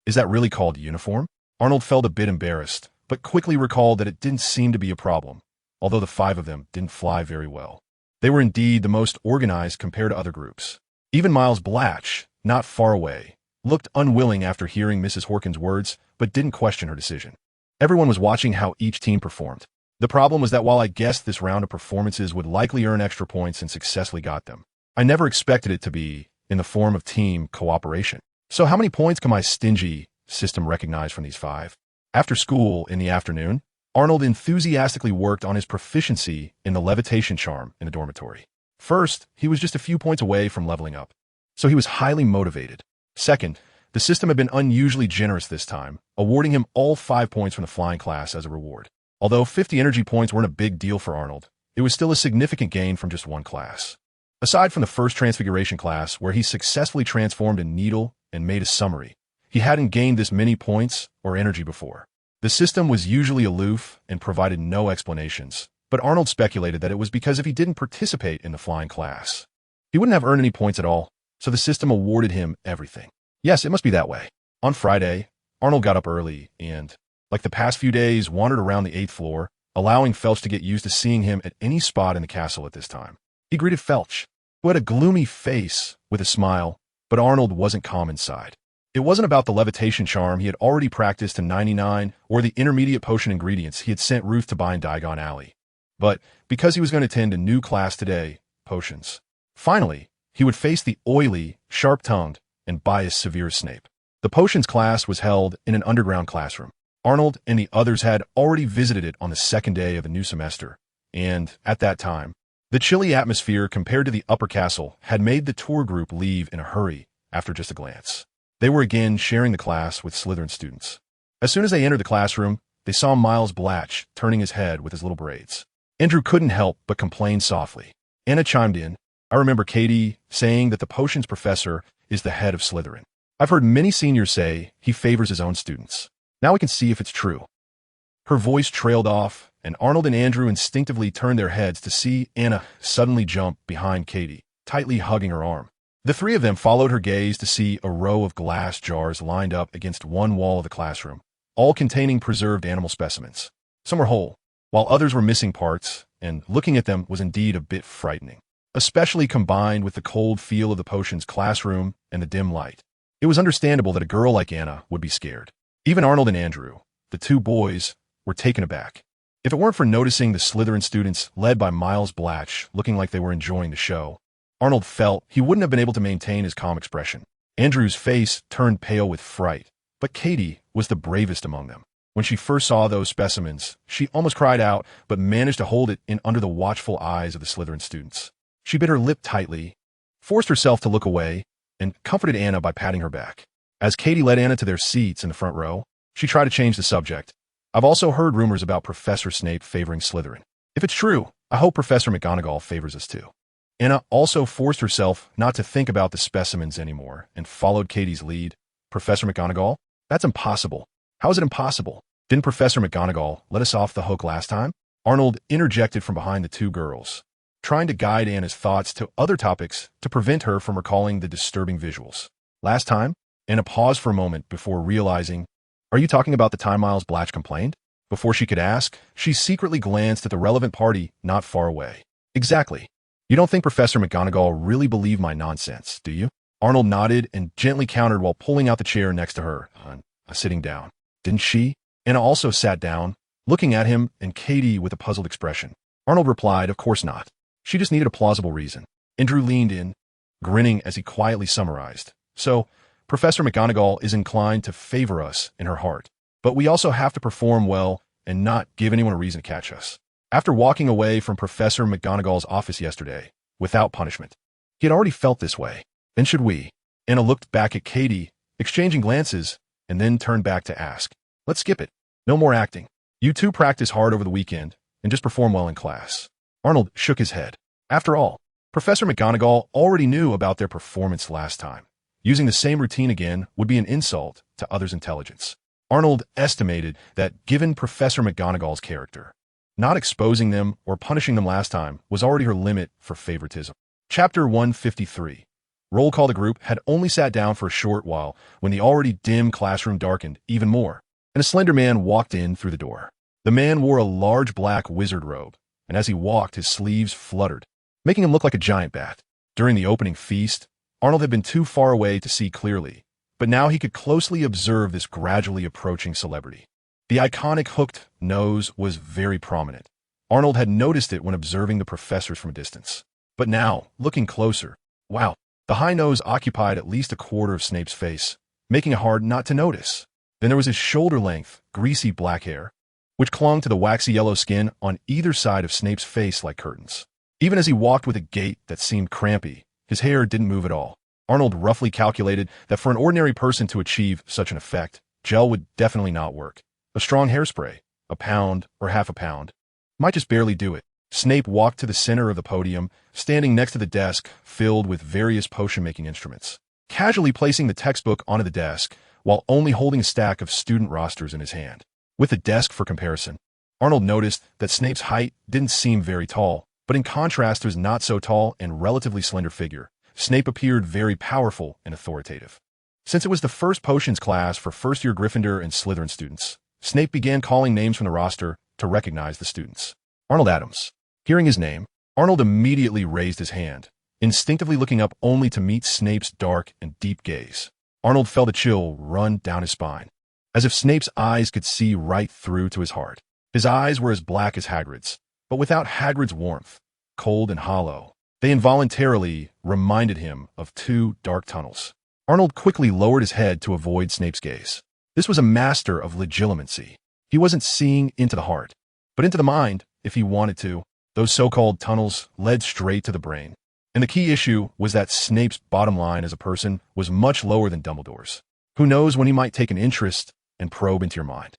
Is that really called uniform? Arnold felt a bit embarrassed, but quickly recalled that it didn't seem to be a problem, although the 5 of them didn't fly very well. They were indeed the most organized compared to other groups. Even Miles Blatch, not far away, looked unwilling after hearing Mrs. Horkin's words, but didn't question her decision. Everyone was watching how each team performed. The problem was that while I guessed this round of performances would likely earn extra points and successfully got them, I never expected it to be in the form of team cooperation. So how many points can my stingy system recognize from these 5? After school in the afternoon, Arnold enthusiastically worked on his proficiency in the levitation charm in the dormitory. First, he was just a few points away from leveling up, so he was highly motivated. Second, the system had been unusually generous this time, awarding him all 5 points from the flying class as a reward. Although 50 energy points weren't a big deal for Arnold, it was still a significant gain from just one class. Aside from the first transfiguration class, where he successfully transformed a needle and made a summary, he hadn't gained this many points or energy before. The system was usually aloof and provided no explanations, but Arnold speculated that it was because if he didn't participate in the flying class, he wouldn't have earned any points at all, so the system awarded him everything. Yes, it must be that way. On Friday, Arnold got up early and, like the past few days, wandered around the 8th floor, allowing Felch to get used to seeing him at any spot in the castle at this time. He greeted Felch, who had a gloomy face, with a smile, but Arnold wasn't calm inside. It wasn't about the levitation charm he had already practiced to 99 or the intermediate potion ingredients he had sent Ruth to buy in Diagon Alley, but because he was going to attend a new class today, potions. Finally, he would face the oily, sharp-tongued, and biased Severus Snape. The potions class was held in an underground classroom. Arnold and the others had already visited it on the second day of the new semester, and, at that time, the chilly atmosphere compared to the upper castle had made the tour group leave in a hurry after just a glance. They were again sharing the class with Slytherin students. As soon as they entered the classroom, they saw Miles Blatch turning his head with his little braids. Andrew couldn't help but complain softly. Anna chimed in. I remember Katie saying that the potions professor is the head of Slytherin. I've heard many seniors say he favors his own students. Now we can see if it's true. Her voice trailed off, and Arnold and Andrew instinctively turned their heads to see Anna suddenly jump behind Katie, tightly hugging her arm. The three of them followed her gaze to see a row of glass jars lined up against one wall of the classroom, all containing preserved animal specimens. Some were whole, while others were missing parts, and looking at them was indeed a bit frightening, especially combined with the cold feel of the potions classroom and the dim light. It was understandable that a girl like Anna would be scared. Even Arnold and Andrew, the two boys, were taken aback. If it weren't for noticing the Slytherin students led by Miles Blatch looking like they were enjoying the show, Arnold felt he wouldn't have been able to maintain his calm expression. Andrew's face turned pale with fright, but Katie was the bravest among them. When she first saw those specimens, she almost cried out, but managed to hold it in under the watchful eyes of the Slytherin students. She bit her lip tightly, forced herself to look away, and comforted Anna by patting her back. As Katie led Anna to their seats in the front row, she tried to change the subject. I've also heard rumors about Professor Snape favoring Slytherin. If it's true, I hope Professor McGonagall favors us too. Anna also forced herself not to think about the specimens anymore and followed Katie's lead. Professor McGonagall? That's impossible. How is it impossible? Didn't Professor McGonagall let us off the hook last time? Arnold interjected from behind the two girls, trying to guide Anna's thoughts to other topics to prevent her from recalling the disturbing visuals. Last time? Anna paused for a moment before realizing, are you talking about the time Miles Blatch complained? Before she could ask, she secretly glanced at the relevant party not far away. Exactly. You don't think Professor McGonagall really believed my nonsense, do you? Arnold nodded and gently countered while pulling out the chair next to her, sitting down. Didn't she? Anna also sat down, looking at him and Katie with a puzzled expression. Arnold replied, of course not. She just needed a plausible reason. Andrew leaned in, grinning as he quietly summarized. So, Professor McGonagall is inclined to favor us in her heart, but we also have to perform well and not give anyone a reason to catch us. After walking away from Professor McGonagall's office yesterday, without punishment, he had already felt this way. Then should we? Anna looked back at Katie, exchanging glances, and then turned back to ask. Let's skip it. No more acting. You two practice hard over the weekend, and just perform well in class. Arnold shook his head. After all, Professor McGonagall already knew about their performance last time. Using the same routine again would be an insult to others' intelligence. Arnold estimated that given Professor McGonagall's character, not exposing them or punishing them last time was already her limit for favoritism. Chapter 153. Roll call. The group had only sat down for a short while when the already dim classroom darkened even more, and a slender man walked in through the door. The man wore a large black wizard robe, and as he walked, his sleeves fluttered, making him look like a giant bat. During the opening feast, Arnold had been too far away to see clearly, but now he could closely observe this gradually approaching celebrity. The iconic hooked nose was very prominent. Arnold had noticed it when observing the professors from a distance. But now, looking closer, wow, the high nose occupied at least a quarter of Snape's face, making it hard not to notice. Then there was his shoulder-length, greasy black hair, which clung to the waxy yellow skin on either side of Snape's face like curtains. Even as he walked with a gait that seemed crampy, his hair didn't move at all. Arnold roughly calculated that for an ordinary person to achieve such an effect, gel would definitely not work. A strong hairspray, a pound or half a pound, might just barely do it. Snape walked to the center of the podium, standing next to the desk filled with various potion-making instruments, casually placing the textbook onto the desk while only holding a stack of student rosters in his hand. With the desk for comparison, Arnold noticed that Snape's height didn't seem very tall, but in contrast to his not-so-tall and relatively slender figure, Snape appeared very powerful and authoritative. Since it was the first potions class for first-year Gryffindor and Slytherin students, Snape began calling names from the roster to recognize the students. Arnold Adams. Hearing his name, Arnold immediately raised his hand, instinctively looking up only to meet Snape's dark and deep gaze. Arnold felt a chill run down his spine, as if Snape's eyes could see right through to his heart. His eyes were as black as Hagrid's, but without Hagrid's warmth, cold and hollow. They involuntarily reminded him of two dark tunnels. Arnold quickly lowered his head to avoid Snape's gaze. This was a master of legilimency. He wasn't seeing into the heart, but into the mind, if he wanted to. Those so-called tunnels led straight to the brain. And the key issue was that Snape's bottom line as a person was much lower than Dumbledore's. Who knows when he might take an interest and probe into your mind.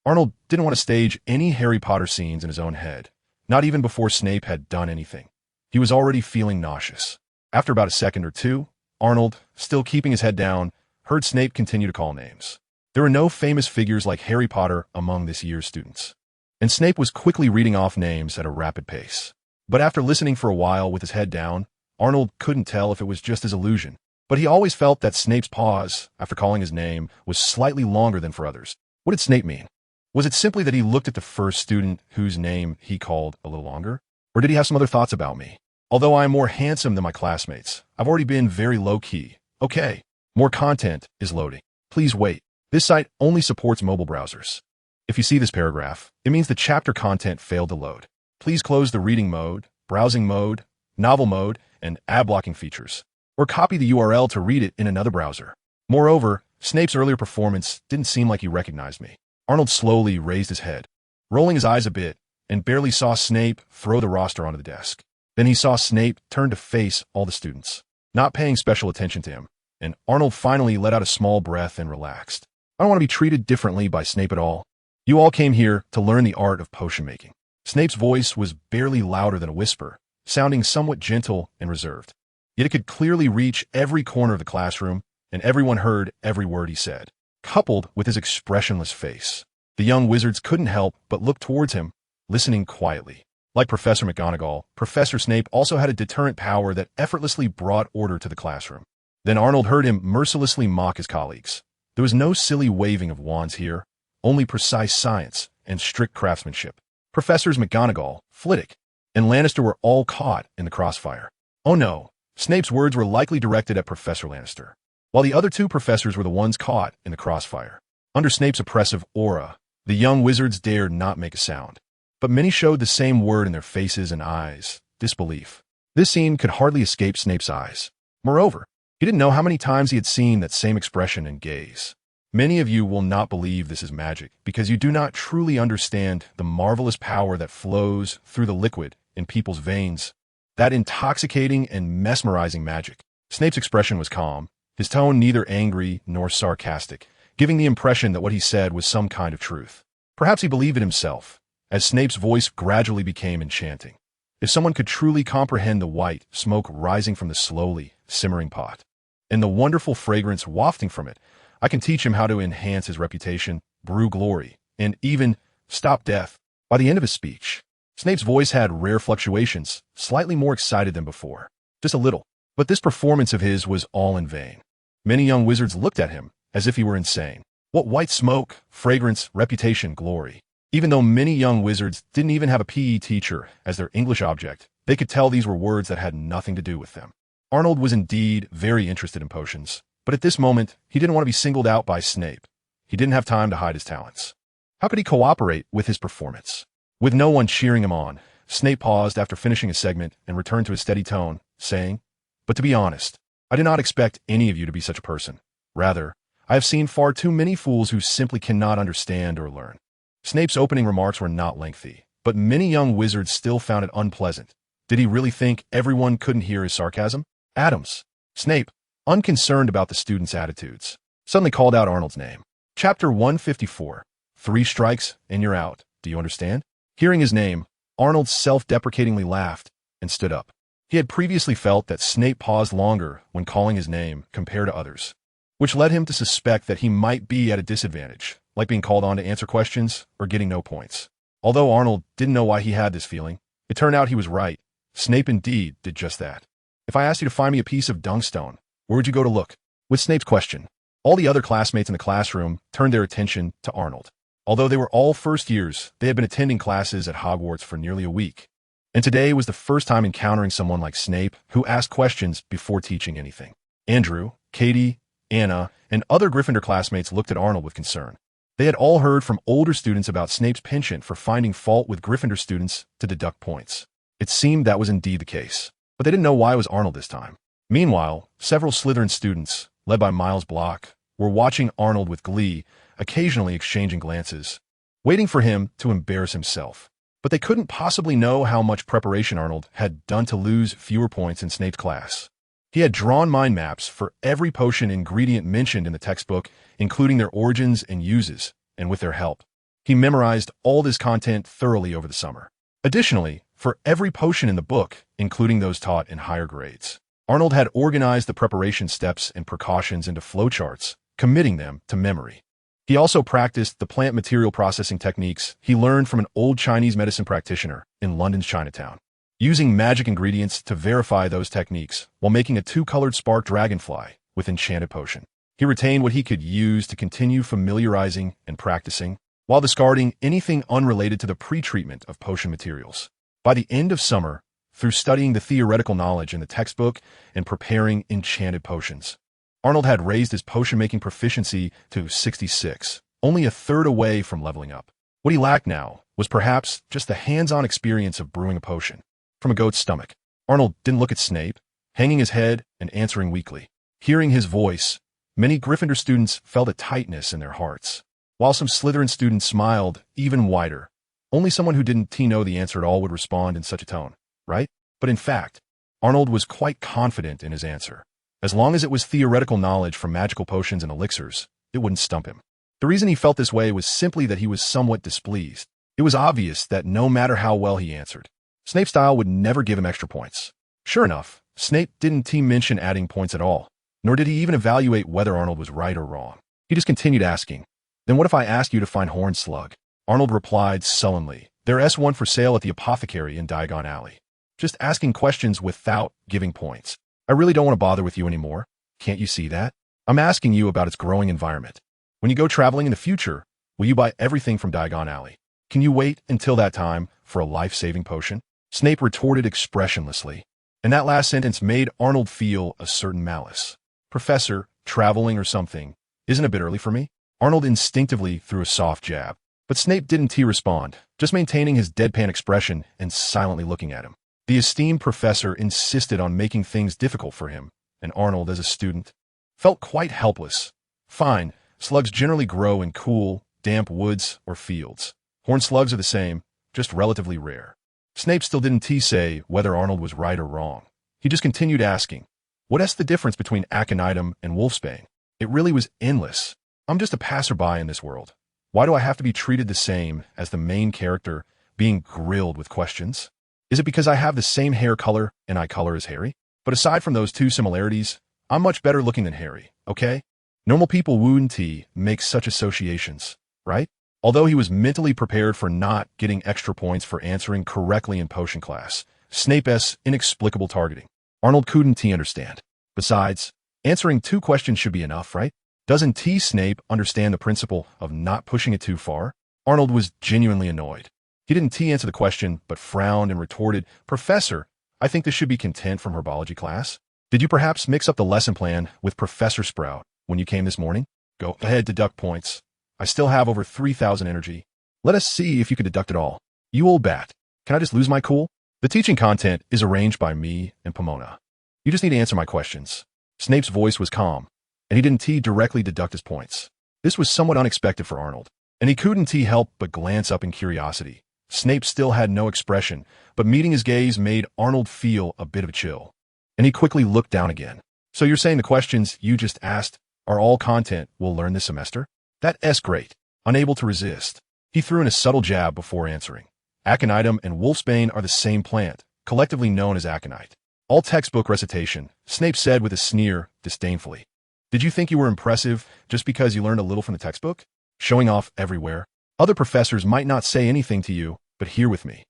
Arnold didn't want to stage any Harry Potter scenes in his own head, not even before Snape had done anything. He was already feeling nauseous. After about a second or two, Arnold, still keeping his head down, heard Snape continue to call names. There were no famous figures like Harry Potter among this year's students, and Snape was quickly reading off names at a rapid pace. But after listening for a while with his head down, Arnold couldn't tell if it was just his illusion. But he always felt that Snape's pause, after calling his name, was slightly longer than for others. What did Snape mean? Was it simply that he looked at the first student whose name he called a little longer? Or did he have some other thoughts about me? Although I am more handsome than my classmates, I've already been very low-key. Okay, more content is loading. Please wait. This site only supports mobile browsers. If you see this paragraph, it means the chapter content failed to load. Please close the reading mode, browsing mode, novel mode, and ad blocking features, or copy the URL to read it in another browser. Moreover, Snape's earlier performance didn't seem like he recognized me. Arnold slowly raised his head, rolling his eyes a bit, and barely saw Snape throw the roster onto the desk. Then he saw Snape turn to face all the students, not paying special attention to him, and Arnold finally let out a small breath and relaxed. I don't want to be treated differently by Snape at all. You all came here to learn the art of potion making. Snape's voice was barely louder than a whisper, sounding somewhat gentle and reserved. Yet it could clearly reach every corner of the classroom, and everyone heard every word he said. Coupled with his expressionless face, the young wizards couldn't help but look towards him, listening quietly. Like Professor McGonagall, Professor Snape also had a deterrent power that effortlessly brought order to the classroom. Then Arnold heard him mercilessly mock his colleagues. There was no silly waving of wands here, only precise science and strict craftsmanship. Professors McGonagall, Flitwick, and Lannister were all caught in the crossfire. Oh no, Snape's words were likely directed at Professor Lannister, while the other two professors were the ones caught in the crossfire. Under Snape's oppressive aura, the young wizards dared not make a sound. But many showed the same word in their faces and eyes, disbelief. This scene could hardly escape Snape's eyes. Moreover, he didn't know how many times he had seen that same expression and gaze. Many of you will not believe this is magic because you do not truly understand the marvelous power that flows through the liquid in people's veins. That intoxicating and mesmerizing magic. Snape's expression was calm, his tone neither angry nor sarcastic, giving the impression that what he said was some kind of truth. Perhaps he believed it himself, as Snape's voice gradually became enchanting. If someone could truly comprehend the white smoke rising from the slowly simmering pot, and the wonderful fragrance wafting from it, I can teach him how to enhance his reputation, brew glory, and even stop death. By the end of his speech, Snape's voice had rare fluctuations, slightly more excited than before. Just a little. But this performance of his was all in vain. Many young wizards looked at him as if he were insane. What white smoke, fragrance, reputation, glory. Even though many young wizards didn't even have a PE teacher as their English object, they could tell these were words that had nothing to do with them. Arnold was indeed very interested in potions, but at this moment, he didn't want to be singled out by Snape. He didn't have time to hide his talents. How could he cooperate with his performance? With no one cheering him on, Snape paused after finishing his segment and returned to his steady tone, saying, "But to be honest, I did not expect any of you to be such a person. Rather, I have seen far too many fools who simply cannot understand or learn." Snape's opening remarks were not lengthy, but many young wizards still found it unpleasant, Did he really think everyone couldn't hear his sarcasm? Adams. Snape, unconcerned about the students' attitudes, suddenly called out Arnold's name. Chapter 154. 3 strikes and you're out. Do you understand? Hearing his name, Arnold self-deprecatingly laughed and stood up. He had previously felt that Snape paused longer when calling his name compared to others, which led him to suspect that he might be at a disadvantage, like being called on to answer questions or getting no points. Although Arnold didn't know why he had this feeling, it turned out he was right. Snape indeed did just that. If I asked you to find me a piece of dungstone, where would you go to look? With Snape's question, all the other classmates in the classroom turned their attention to Arnold. Although they were all first years, they had been attending classes at Hogwarts for nearly a week. And today was the first time encountering someone like Snape who asked questions before teaching anything. Andrew, Katie, Anna, and other Gryffindor classmates looked at Arnold with concern. They had all heard from older students about Snape's penchant for finding fault with Gryffindor students to deduct points. It seemed that was indeed the case, but they didn't know why it was Arnold this time. Meanwhile, several Slytherin students, led by Miles Block, were watching Arnold with glee, occasionally exchanging glances, waiting for him to embarrass himself. But they couldn't possibly know how much preparation Arnold had done to lose fewer points in Snape's class. He had drawn mind maps for every potion ingredient mentioned in the textbook, including their origins and uses, and with their help, he memorized all this content thoroughly over the summer. Additionally, for every potion in the book, including those taught in higher grades, Arnold had organized the preparation steps and precautions into flowcharts, committing them to memory. He also practiced the plant material processing techniques he learned from an old Chinese medicine practitioner in London's Chinatown, using magic ingredients to verify those techniques while making a 2-colored spark dragonfly with enchanted potion. He retained what he could use to continue familiarizing and practicing, while discarding anything unrelated to the pre-treatment of potion materials. By the end of summer, through studying the theoretical knowledge in the textbook and preparing enchanted potions, Arnold had raised his potion-making proficiency to 66, only a third away from leveling up. What he lacked now was perhaps just the hands-on experience of brewing a potion from a goat's stomach. Arnold didn't look at Snape, hanging his head and answering weakly. Hearing his voice, many Gryffindor students felt a tightness in their hearts, while some Slytherin students smiled even wider. Only someone who didn't know the answer at all would respond in such a tone, right? But in fact, Arnold was quite confident in his answer. As long as it was theoretical knowledge from magical potions and elixirs, it wouldn't stump him. The reason he felt this way was simply that he was somewhat displeased. It was obvious that no matter how well he answered, Snape's style would never give him extra points. Sure enough, Snape didn't mention adding points at all, nor did he even evaluate whether Arnold was right or wrong. He just continued asking, "Then what if I ask you to find Horned Slug?" Arnold replied sullenly, "There's one for sale at the apothecary in Diagon Alley." Just asking questions without giving points. I really don't want to bother with you anymore. Can't you see that? I'm asking you about its growing environment. When you go traveling in the future, will you buy everything from Diagon Alley? Can you wait until that time for a life-saving potion? Snape retorted expressionlessly, and that last sentence made Arnold feel a certain malice. "Professor, traveling or something, isn't it a bit early for me?" Arnold instinctively threw a soft jab, but Snape didn't respond, just maintaining his deadpan expression and silently looking at him. The esteemed professor insisted on making things difficult for him, and Arnold, as a student, felt quite helpless. Fine, slugs generally grow in cool, damp woods or fields. Horned slugs are the same, just relatively rare. Snape still didn't say whether Arnold was right or wrong. He just continued asking, "What's the difference between aconitum and wolfsbane?" It really was endless. "I'm just a passerby in this world. Why do I have to be treated the same as the main character, being grilled with questions? Is it because I have the same hair color and eye color as Harry? But aside from those 2 similarities, I'm much better looking than Harry, okay? Normal people wouldn't make such associations, right?" Although he was mentally prepared for not getting extra points for answering correctly in potion class, Snape's inexplicable targeting, Arnold couldn't understand. Besides, answering 2 questions should be enough, right? Doesn't Snape understand the principle of not pushing it too far? Arnold was genuinely annoyed. He didn't answer the question, but frowned and retorted, "Professor, I think this should be content from herbology class. Did you perhaps mix up the lesson plan with Professor Sprout when you came this morning? Go ahead, deduct points. I still have over 3,000 energy. Let us see if you can deduct it all. You old bat. Can I just lose my cool? The teaching content is arranged by me and Pomona. You just need to answer my questions." Snape's voice was calm, and he didn't directly deduct his points. This was somewhat unexpected for Arnold, and he couldn't help but glance up in curiosity, Snape still had no expression, but meeting his gaze made Arnold feel a bit of a chill. And he quickly looked down again. So you're saying the questions you just asked are all content we'll learn this semester? That's great. Unable to resist, he threw in a subtle jab before answering. Aconitum and wolfsbane are the same plant, collectively known as aconite. All textbook recitation, Snape said with a sneer, disdainfully. Did you think you were impressive just because you learned a little from the textbook? Showing off everywhere. Other professors might not say anything to you, but here with me.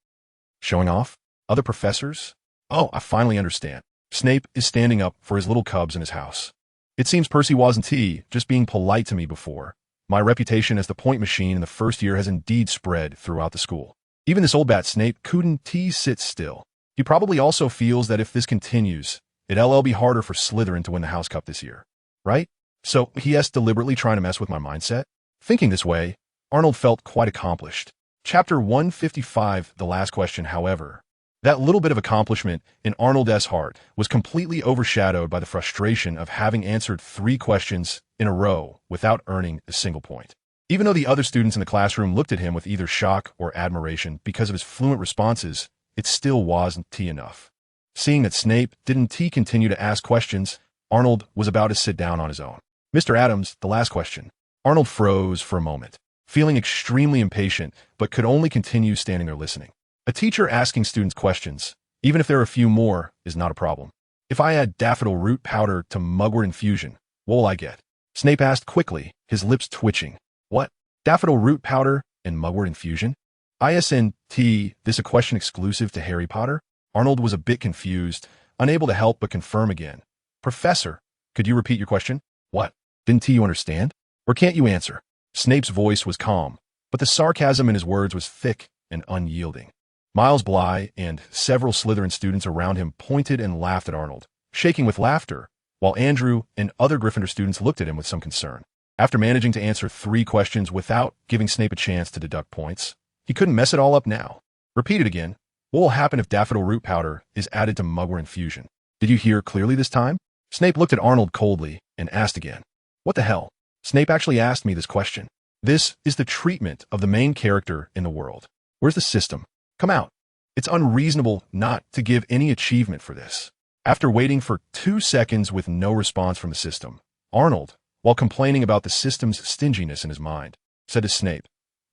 Showing off? Other professors? Oh, I finally understand. Snape is standing up for his little cubs in his house. It seems Percy wasn't just being polite to me before. My reputation as the point machine in the first year has indeed spread throughout the school. Even this old bat Snape couldn't sit still. He probably also feels that if this continues, it'll be harder for Slytherin to win the House Cup this year. Right? So he's deliberately trying to mess with my mindset? Thinking this way, Arnold felt quite accomplished. Chapter 155, the last question, however. That little bit of accomplishment in Arnold's heart was completely overshadowed by the frustration of having answered 3 questions in a row without earning a single point. Even though the other students in the classroom looked at him with either shock or admiration because of his fluent responses, it still wasn't enough. Seeing that Snape didn't continue to ask questions, Arnold was about to sit down on his own. Mr. Adams, the last question. Arnold froze for a moment, feeling extremely impatient, but could only continue standing there listening. A teacher asking students questions, even if there are a few more, is not a problem. If I add daffodil root powder to mugwort infusion, what will I get? Snape asked quickly, his lips twitching. What? Daffodil root powder and mugwort infusion? Isn't this a question exclusive to Harry Potter? Arnold was a bit confused, unable to help but confirm again. Professor, could you repeat your question? What? Didn't you understand? Or can't you answer? Snape's voice was calm, but the sarcasm in his words was thick and unyielding. Miles Bly and several Slytherin students around him pointed and laughed at Arnold, shaking with laughter, while Andrew and other Gryffindor students looked at him with some concern. After managing to answer 3 questions without giving Snape a chance to deduct points, he couldn't mess it all up now. Repeat it again. What will happen if daffodil root powder is added to mugwort infusion? Did you hear clearly this time? Snape looked at Arnold coldly and asked again. What the hell? Snape actually asked me this question. This is the treatment of the main character in the world. Where's the system? Come out. It's unreasonable not to give any achievement for this. After waiting for 2 seconds with no response from the system, Arnold, while complaining about the system's stinginess in his mind, said to Snape,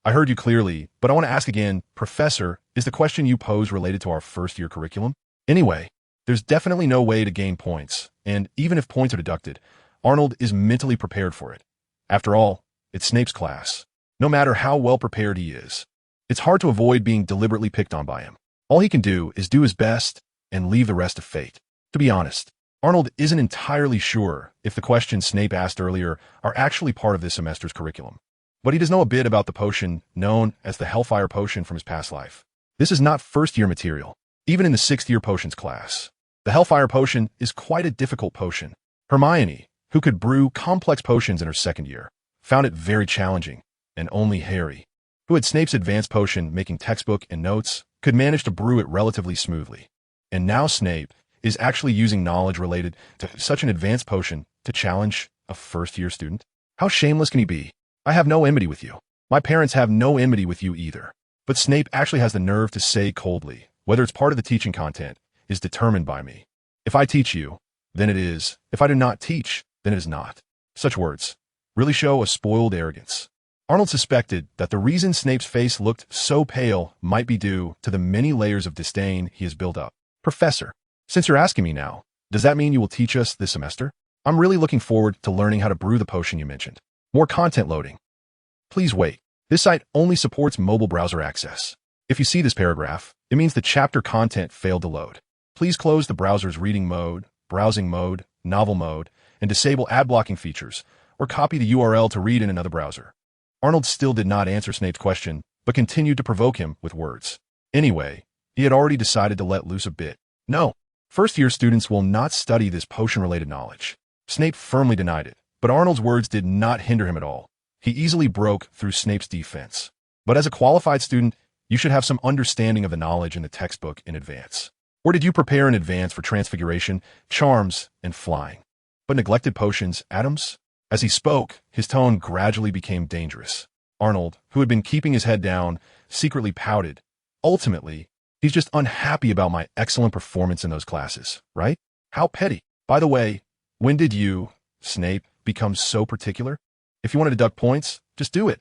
I heard you clearly, but I want to ask again, Professor, is the question you pose related to our first-year curriculum? Anyway, there's definitely no way to gain points, and even if points are deducted, Arnold is mentally prepared for it. After all, it's Snape's class. No matter how well prepared he is, it's hard to avoid being deliberately picked on by him. All he can do is do his best and leave the rest to fate. To be honest, Arnold isn't entirely sure if the questions Snape asked earlier are actually part of this semester's curriculum. But he does know a bit about the potion known as the Hellfire Potion from his past life. This is not first-year material, even in the 6th-year potions class. The Hellfire Potion is quite a difficult potion. Hermione, who could brew complex potions in her 2nd year, found it very challenging, and only Harry, who had Snape's advanced potion-making textbook and notes, could manage to brew it relatively smoothly. And now Snape is actually using knowledge related to such an advanced potion to challenge a first-year student? How shameless can he be? I have no enmity with you. My parents have no enmity with you either. But Snape actually has the nerve to say coldly, whether it's part of the teaching content is determined by me. If I teach you, then it is. If I do not teach, then it is not. Such words really show a spoiled arrogance. Arnold suspected that the reason Snape's face looked so pale might be due to the many layers of disdain he has built up. Professor, since you're asking me now, does that mean you will teach us this semester? I'm really looking forward to learning how to brew the potion you mentioned. More content loading. Please wait. This site only supports mobile browser access. If you see this paragraph, it means the chapter content failed to load. Please close the browser's reading mode, browsing mode, novel mode, and disable ad blocking features, or copy the URL to read in another browser. Arnold still did not answer Snape's question, but continued to provoke him with words. Anyway, he had already decided to let loose a bit. No, first-year students will not study this potion-related knowledge. Snape firmly denied it, but Arnold's words did not hinder him at all. He easily broke through Snape's defense. But as a qualified student, you should have some understanding of the knowledge in the textbook in advance. Or did you prepare in advance for transfiguration, charms, and flying, but neglected potions, atoms? As he spoke, his tone gradually became dangerous. Arnold, who had been keeping his head down, secretly pouted, Ultimately, he's just unhappy about my excellent performance in those classes, right? How petty. By the way, when did you, Snape, become so particular? If you want to deduct points, just do it.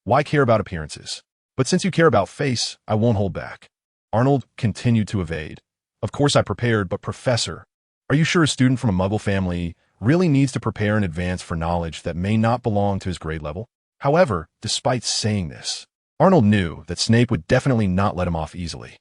Why care about appearances? But since you care about face, I won't hold back. Arnold continued to evade. Of course I prepared, but Professor, are you sure a student from a Muggle family really needs to prepare in advance for knowledge that may not belong to his grade level? However, despite saying this, Arnold knew that Snape would definitely not let him off easily.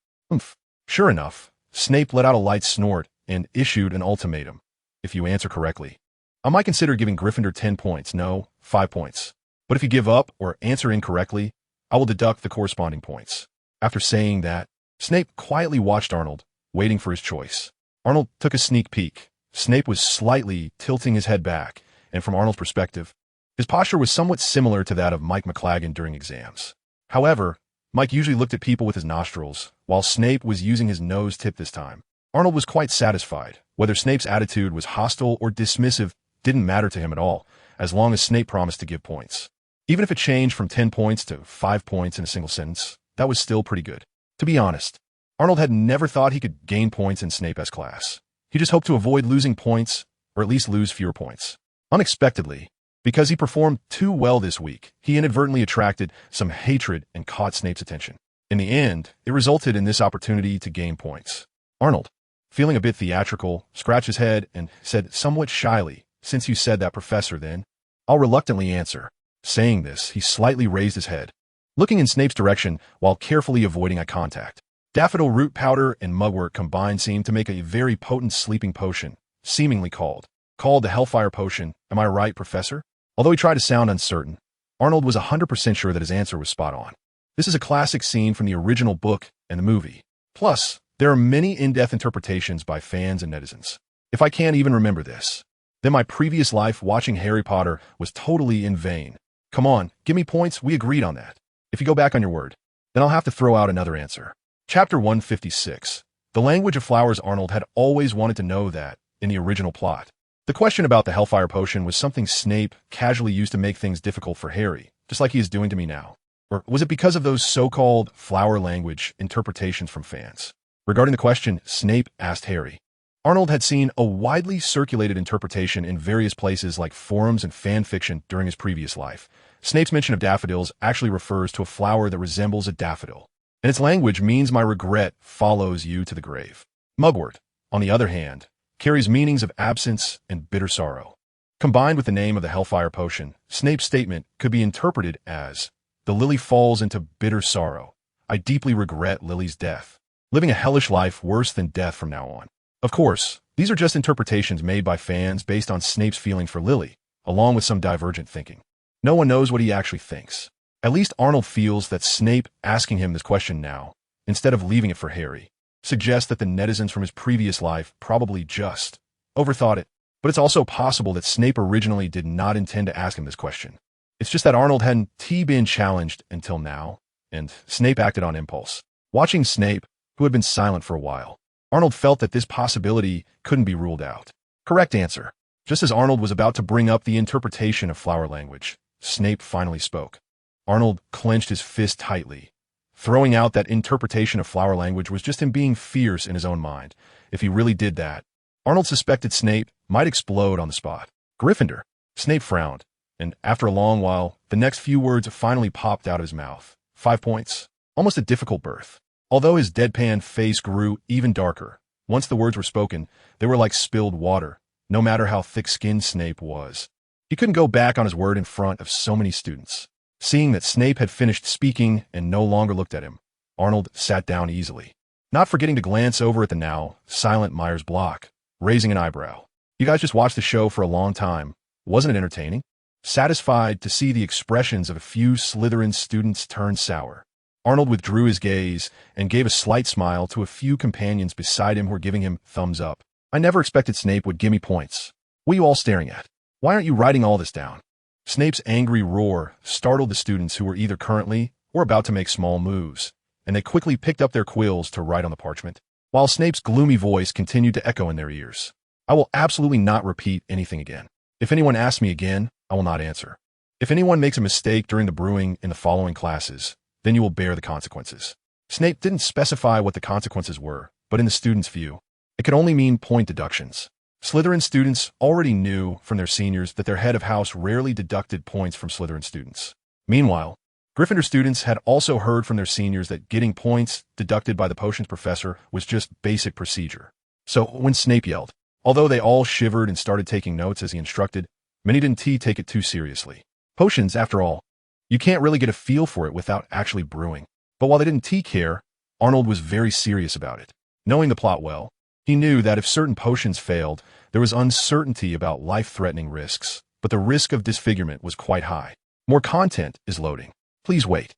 Sure enough, Snape let out a light snort and issued an ultimatum. If you answer correctly, I might consider giving Gryffindor 10 points, no, 5 points. But if you give up or answer incorrectly, I will deduct the corresponding points. After saying that, Snape quietly watched Arnold, waiting for his choice. Arnold took a sneak peek. Snape was slightly tilting his head back, and from Arnold's perspective, his posture was somewhat similar to that of Mike McLaggen during exams. However, Mike usually looked at people with his nostrils, while Snape was using his nose tip this time. Arnold was quite satisfied. Whether Snape's attitude was hostile or dismissive didn't matter to him at all, as long as Snape promised to give points. Even if it changed from 10 points to 5 points in a single sentence, that was still pretty good. To be honest, Arnold had never thought he could gain points in Snape's class. He just hoped to avoid losing points, or at least lose fewer points. Unexpectedly, because he performed too well this week, he inadvertently attracted some hatred and caught Snape's attention. In the end, it resulted in this opportunity to gain points. Arnold, feeling a bit theatrical, scratched his head and said somewhat shyly, "Since you said that, Professor, then I'll reluctantly answer." Saying this, he slightly raised his head, looking in Snape's direction while carefully avoiding eye contact. Daffodil root powder and mugwort combined seemed to make a very potent sleeping potion, seemingly called the Hellfire Potion. Am I right, Professor? Although he tried to sound uncertain, Arnold was 100% sure that his answer was spot on. This is a classic scene from the original book and the movie. Plus, there are many in-depth interpretations by fans and netizens. If I can't even remember this, then my previous life watching Harry Potter was totally in vain. Come on, give me points, we agreed on that. If you go back on your word, then I'll have to throw out another answer. Chapter 156. The language of flowers. Arnold had always wanted to know that, in the original plot. The question about the Hellfire Potion was something Snape casually used to make things difficult for Harry, just like he is doing to me now. Or was it because of those so-called flower language interpretations from fans? Regarding the question, Snape asked Harry. Arnold had seen a widely circulated interpretation in various places like forums and fan fiction during his previous life. Snape's mention of daffodils actually refers to a flower that resembles a daffodil, and its language means my regret follows you to the grave. Mugwort, on the other hand, carries meanings of absence and bitter sorrow. Combined with the name of the Hellfire Potion, Snape's statement could be interpreted as, "The lily falls into bitter sorrow. I deeply regret Lily's death. Living a hellish life worse than death from now on." Of course, these are just interpretations made by fans based on Snape's feeling for Lily, along with some divergent thinking. No one knows what he actually thinks. At least Arnold feels that Snape asking him this question now, instead of leaving it for Harry, suggests that the netizens from his previous life probably just overthought it. But it's also possible that Snape originally did not intend to ask him this question. It's just that Arnold hadn't been challenged until now, and Snape acted on impulse. Watching Snape, who had been silent for a while, Arnold felt that this possibility couldn't be ruled out. Correct answer. Just as Arnold was about to bring up the interpretation of flower language, Snape finally spoke. Arnold clenched his fist tightly. Throwing out that interpretation of flower language was just him being fierce in his own mind. If he really did that, Arnold suspected Snape might explode on the spot. Gryffindor. Snape frowned, and after a long while, the next few words finally popped out of his mouth. 5 points. Almost a difficult birth. Although his deadpan face grew even darker, once the words were spoken, they were like spilled water, no matter how thick-skinned Snape was. He couldn't go back on his word in front of so many students. Seeing that Snape had finished speaking and no longer looked at him, Arnold sat down easily, not forgetting to glance over at the now silent Myers Block, raising an eyebrow. You guys just watched the show for a long time. Wasn't it entertaining? Satisfied to see the expressions of a few Slytherin students turn sour, Arnold withdrew his gaze and gave a slight smile to a few companions beside him who were giving him thumbs up. I never expected Snape would give me points. What are you all staring at? Why aren't you writing all this down? Snape's angry roar startled the students who were either currently or about to make small moves, and they quickly picked up their quills to write on the parchment, while Snape's gloomy voice continued to echo in their ears. I will absolutely not repeat anything again. If anyone asks me again, I will not answer. If anyone makes a mistake during the brewing in the following classes, then you will bear the consequences. Snape didn't specify what the consequences were, but in the students' view, it could only mean point deductions. Slytherin students already knew from their seniors that their head of house rarely deducted points from Slytherin students. Meanwhile, Gryffindor students had also heard from their seniors that getting points deducted by the potions professor was just basic procedure. So when Snape yelled, although they all shivered and started taking notes as he instructed, many didn't take it too seriously. Potions, after all, you can't really get a feel for it without actually brewing. But while they didn't care, Arnold was very serious about it. Knowing the plot well, he knew that if certain potions failed, there was uncertainty about life-threatening risks, but the risk of disfigurement was quite high. More content is loading. Please wait.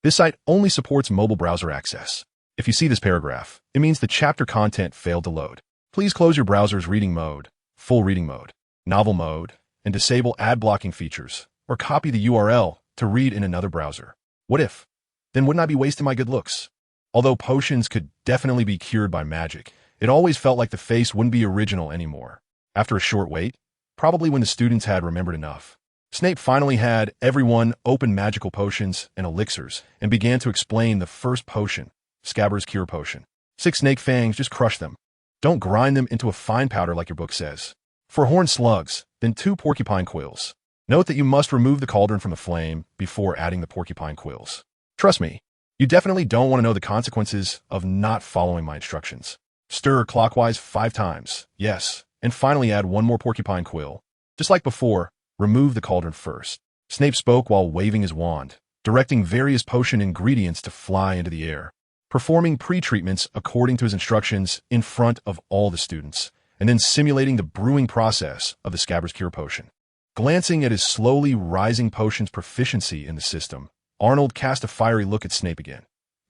This site only supports mobile browser access. If you see this paragraph, it means the chapter content failed to load. Please close your browser's reading mode, full reading mode, novel mode, and disable ad blocking features, or copy the URL to read in another browser. What if? Then wouldn't I be wasting my good looks? Although potions could definitely be cured by magic, it always felt like the face wouldn't be original anymore. After a short wait, probably when the students had remembered enough, Snape finally had everyone open magical potions and elixirs and began to explain the first potion, Scabbers Cure Potion. 6 snake fangs, just crush them. Don't grind them into a fine powder like your book says. For horned slugs, then 2 porcupine quills. Note that you must remove the cauldron from the flame before adding the porcupine quills. Trust me, you definitely don't want to know the consequences of not following my instructions. Stir clockwise 5 times, yes, and finally add 1 more porcupine quill. Just like before, remove the cauldron first. Snape spoke while waving his wand, directing various potion ingredients to fly into the air, performing pre-treatments according to his instructions in front of all the students, and then simulating the brewing process of the Scabbers Cure Potion. Glancing at his slowly rising potion's proficiency in the system, Arnold cast a fiery look at Snape again.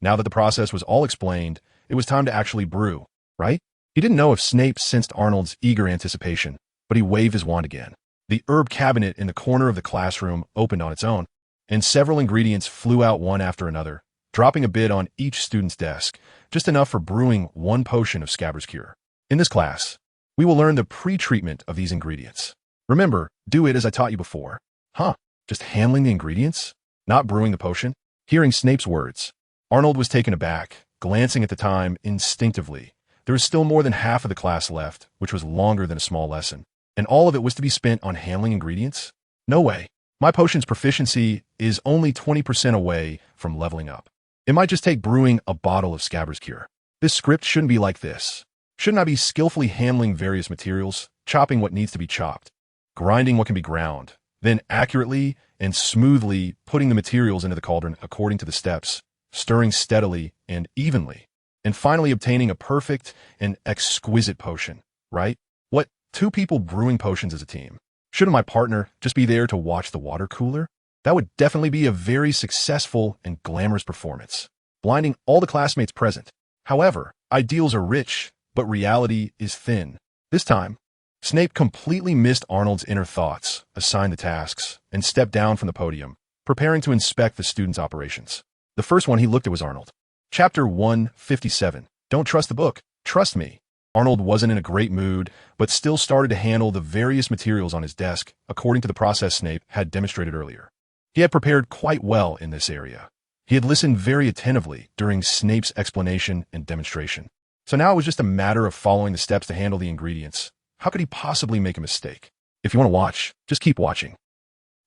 Now that the process was all explained, it was time to actually brew, right? He didn't know if Snape sensed Arnold's eager anticipation, but he waved his wand again. The herb cabinet in the corner of the classroom opened on its own, and several ingredients flew out one after another, dropping a bit on each student's desk, just enough for brewing 1 potion of Scabbers Cure. In this class, we will learn the pre-treatment of these ingredients. Remember, do it as I taught you before. Just handling the ingredients? Not brewing the potion? Hearing Snape's words, Arnold was taken aback, glancing at the time instinctively. There was still more than half of the class left, which was longer than a small lesson. And all of it was to be spent on handling ingredients? No way. My potion's proficiency is only 20% away from leveling up. It might just take brewing a bottle of Scabbers Cure. This script shouldn't be like this. Shouldn't I be skillfully handling various materials, chopping what needs to be chopped, grinding what can be ground, then accurately and smoothly putting the materials into the cauldron according to the steps, stirring steadily and evenly, and finally obtaining a perfect and exquisite potion, right? What? 2 people brewing potions as a team. Shouldn't my partner just be there to watch the water cooler? That would definitely be a very successful and glamorous performance, blinding all the classmates present. However, ideals are rich, but reality is thin. This time, Snape completely missed Arnold's inner thoughts, assigned the tasks, and stepped down from the podium, preparing to inspect the students' operations. The first one he looked at was Arnold. Chapter 157. Don't trust the book, trust me. Arnold wasn't in a great mood, but still started to handle the various materials on his desk according to the process Snape had demonstrated earlier. He had prepared quite well in this area. He had listened very attentively during Snape's explanation and demonstration. So now it was just a matter of following the steps to handle the ingredients. How could he possibly make a mistake? If you want to watch, just keep watching.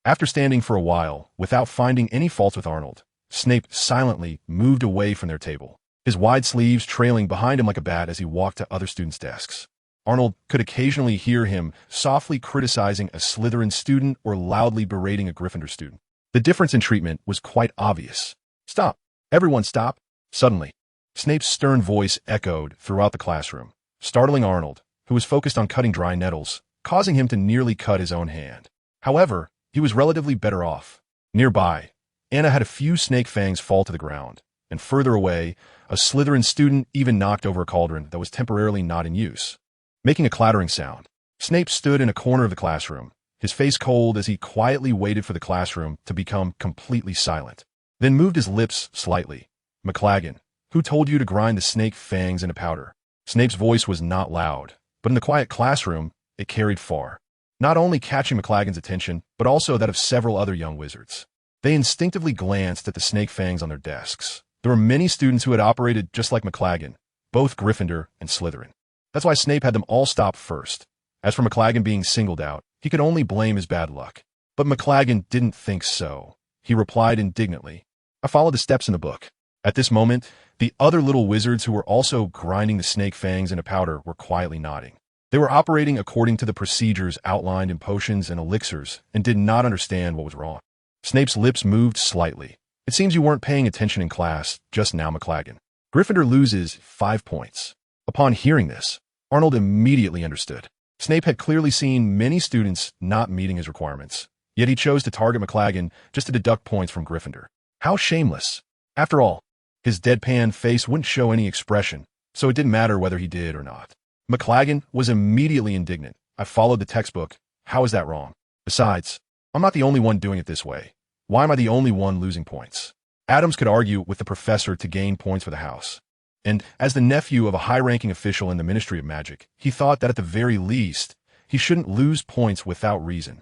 After standing for a while, without finding any faults with Arnold, Snape silently moved away from their table, his wide sleeves trailing behind him like a bat as he walked to other students' desks. Arnold could occasionally hear him softly criticizing a Slytherin student or loudly berating a Gryffindor student. The difference in treatment was quite obvious. Stop! Everyone stop! Suddenly, Snape's stern voice echoed throughout the classroom, startling Arnold, who was focused on cutting dry nettles, causing him to nearly cut his own hand. However, he was relatively better off. Nearby, Anna had a few snake fangs fall to the ground, and further away, a Slytherin student even knocked over a cauldron that was temporarily not in use, making a clattering sound. Snape stood in a corner of the classroom, his face cold as he quietly waited for the classroom to become completely silent, then moved his lips slightly. McLaggen, who told you to grind the snake fangs into powder? Snape's voice was not loud, but in the quiet classroom, it carried far, not only catching McLaggen's attention, but also that of several other young wizards. They instinctively glanced at the snake fangs on their desks, There were many students who had operated just like McLaggen, both Gryffindor and Slytherin. That's why Snape had them all stop first. As for McLaggen being singled out, he could only blame his bad luck. But McLaggen didn't think so. He replied indignantly, "I followed the steps in the book." At this moment, the other little wizards who were also grinding the snake fangs into powder were quietly nodding. They were operating according to the procedures outlined in potions and elixirs and did not understand what was wrong. Snape's lips moved slightly. "It seems you weren't paying attention in class just now, McLaggen. Gryffindor loses 5 points." Upon hearing this, Arnold immediately understood. Snape had clearly seen many students not meeting his requirements, yet he chose to target McLaggen just to deduct points from Gryffindor. How shameless. After all, his deadpan face wouldn't show any expression, so it didn't matter whether he did or not. McLaggen was immediately indignant. "I followed the textbook. How is that wrong? Besides, I'm not the only one doing it this way. Why am I the only one losing points?" Adams could argue with the professor to gain points for the house. And as the nephew of a high-ranking official in the Ministry of Magic, he thought that at the very least, he shouldn't lose points without reason.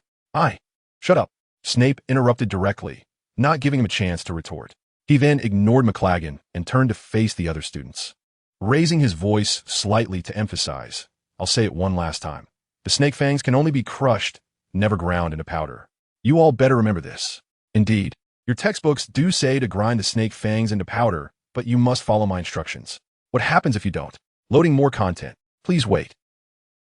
Shut up," Snape interrupted directly, not giving him a chance to retort. He then ignored McLaggen and turned to face the other students. Raising his voice slightly to emphasize, "I'll say it one last time. The snake fangs can only be crushed, never ground into powder. You all better remember this. Indeed, your textbooks do say to grind the snake fangs into powder, but you must follow my instructions. What happens if you don't? Loading more content. Please wait.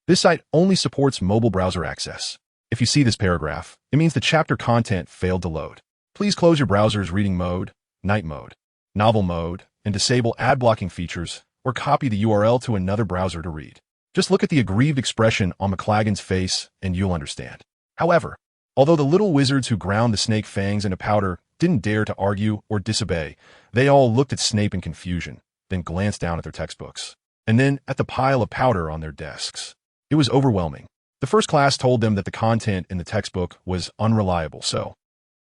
This site only supports mobile browser access. If you see this paragraph, it means the chapter content failed to load. Please close your browser's reading mode, night mode, novel mode, and disable ad blocking features, or copy the URL to another browser to read." Just look at the aggrieved expression on McLaggen's face and you'll understand. However, although the little wizards who ground the snake fangs into powder didn't dare to argue or disobey, they all looked at Snape in confusion, then glanced down at their textbooks, and then at the pile of powder on their desks. It was overwhelming. The first class told them that the content in the textbook was unreliable, so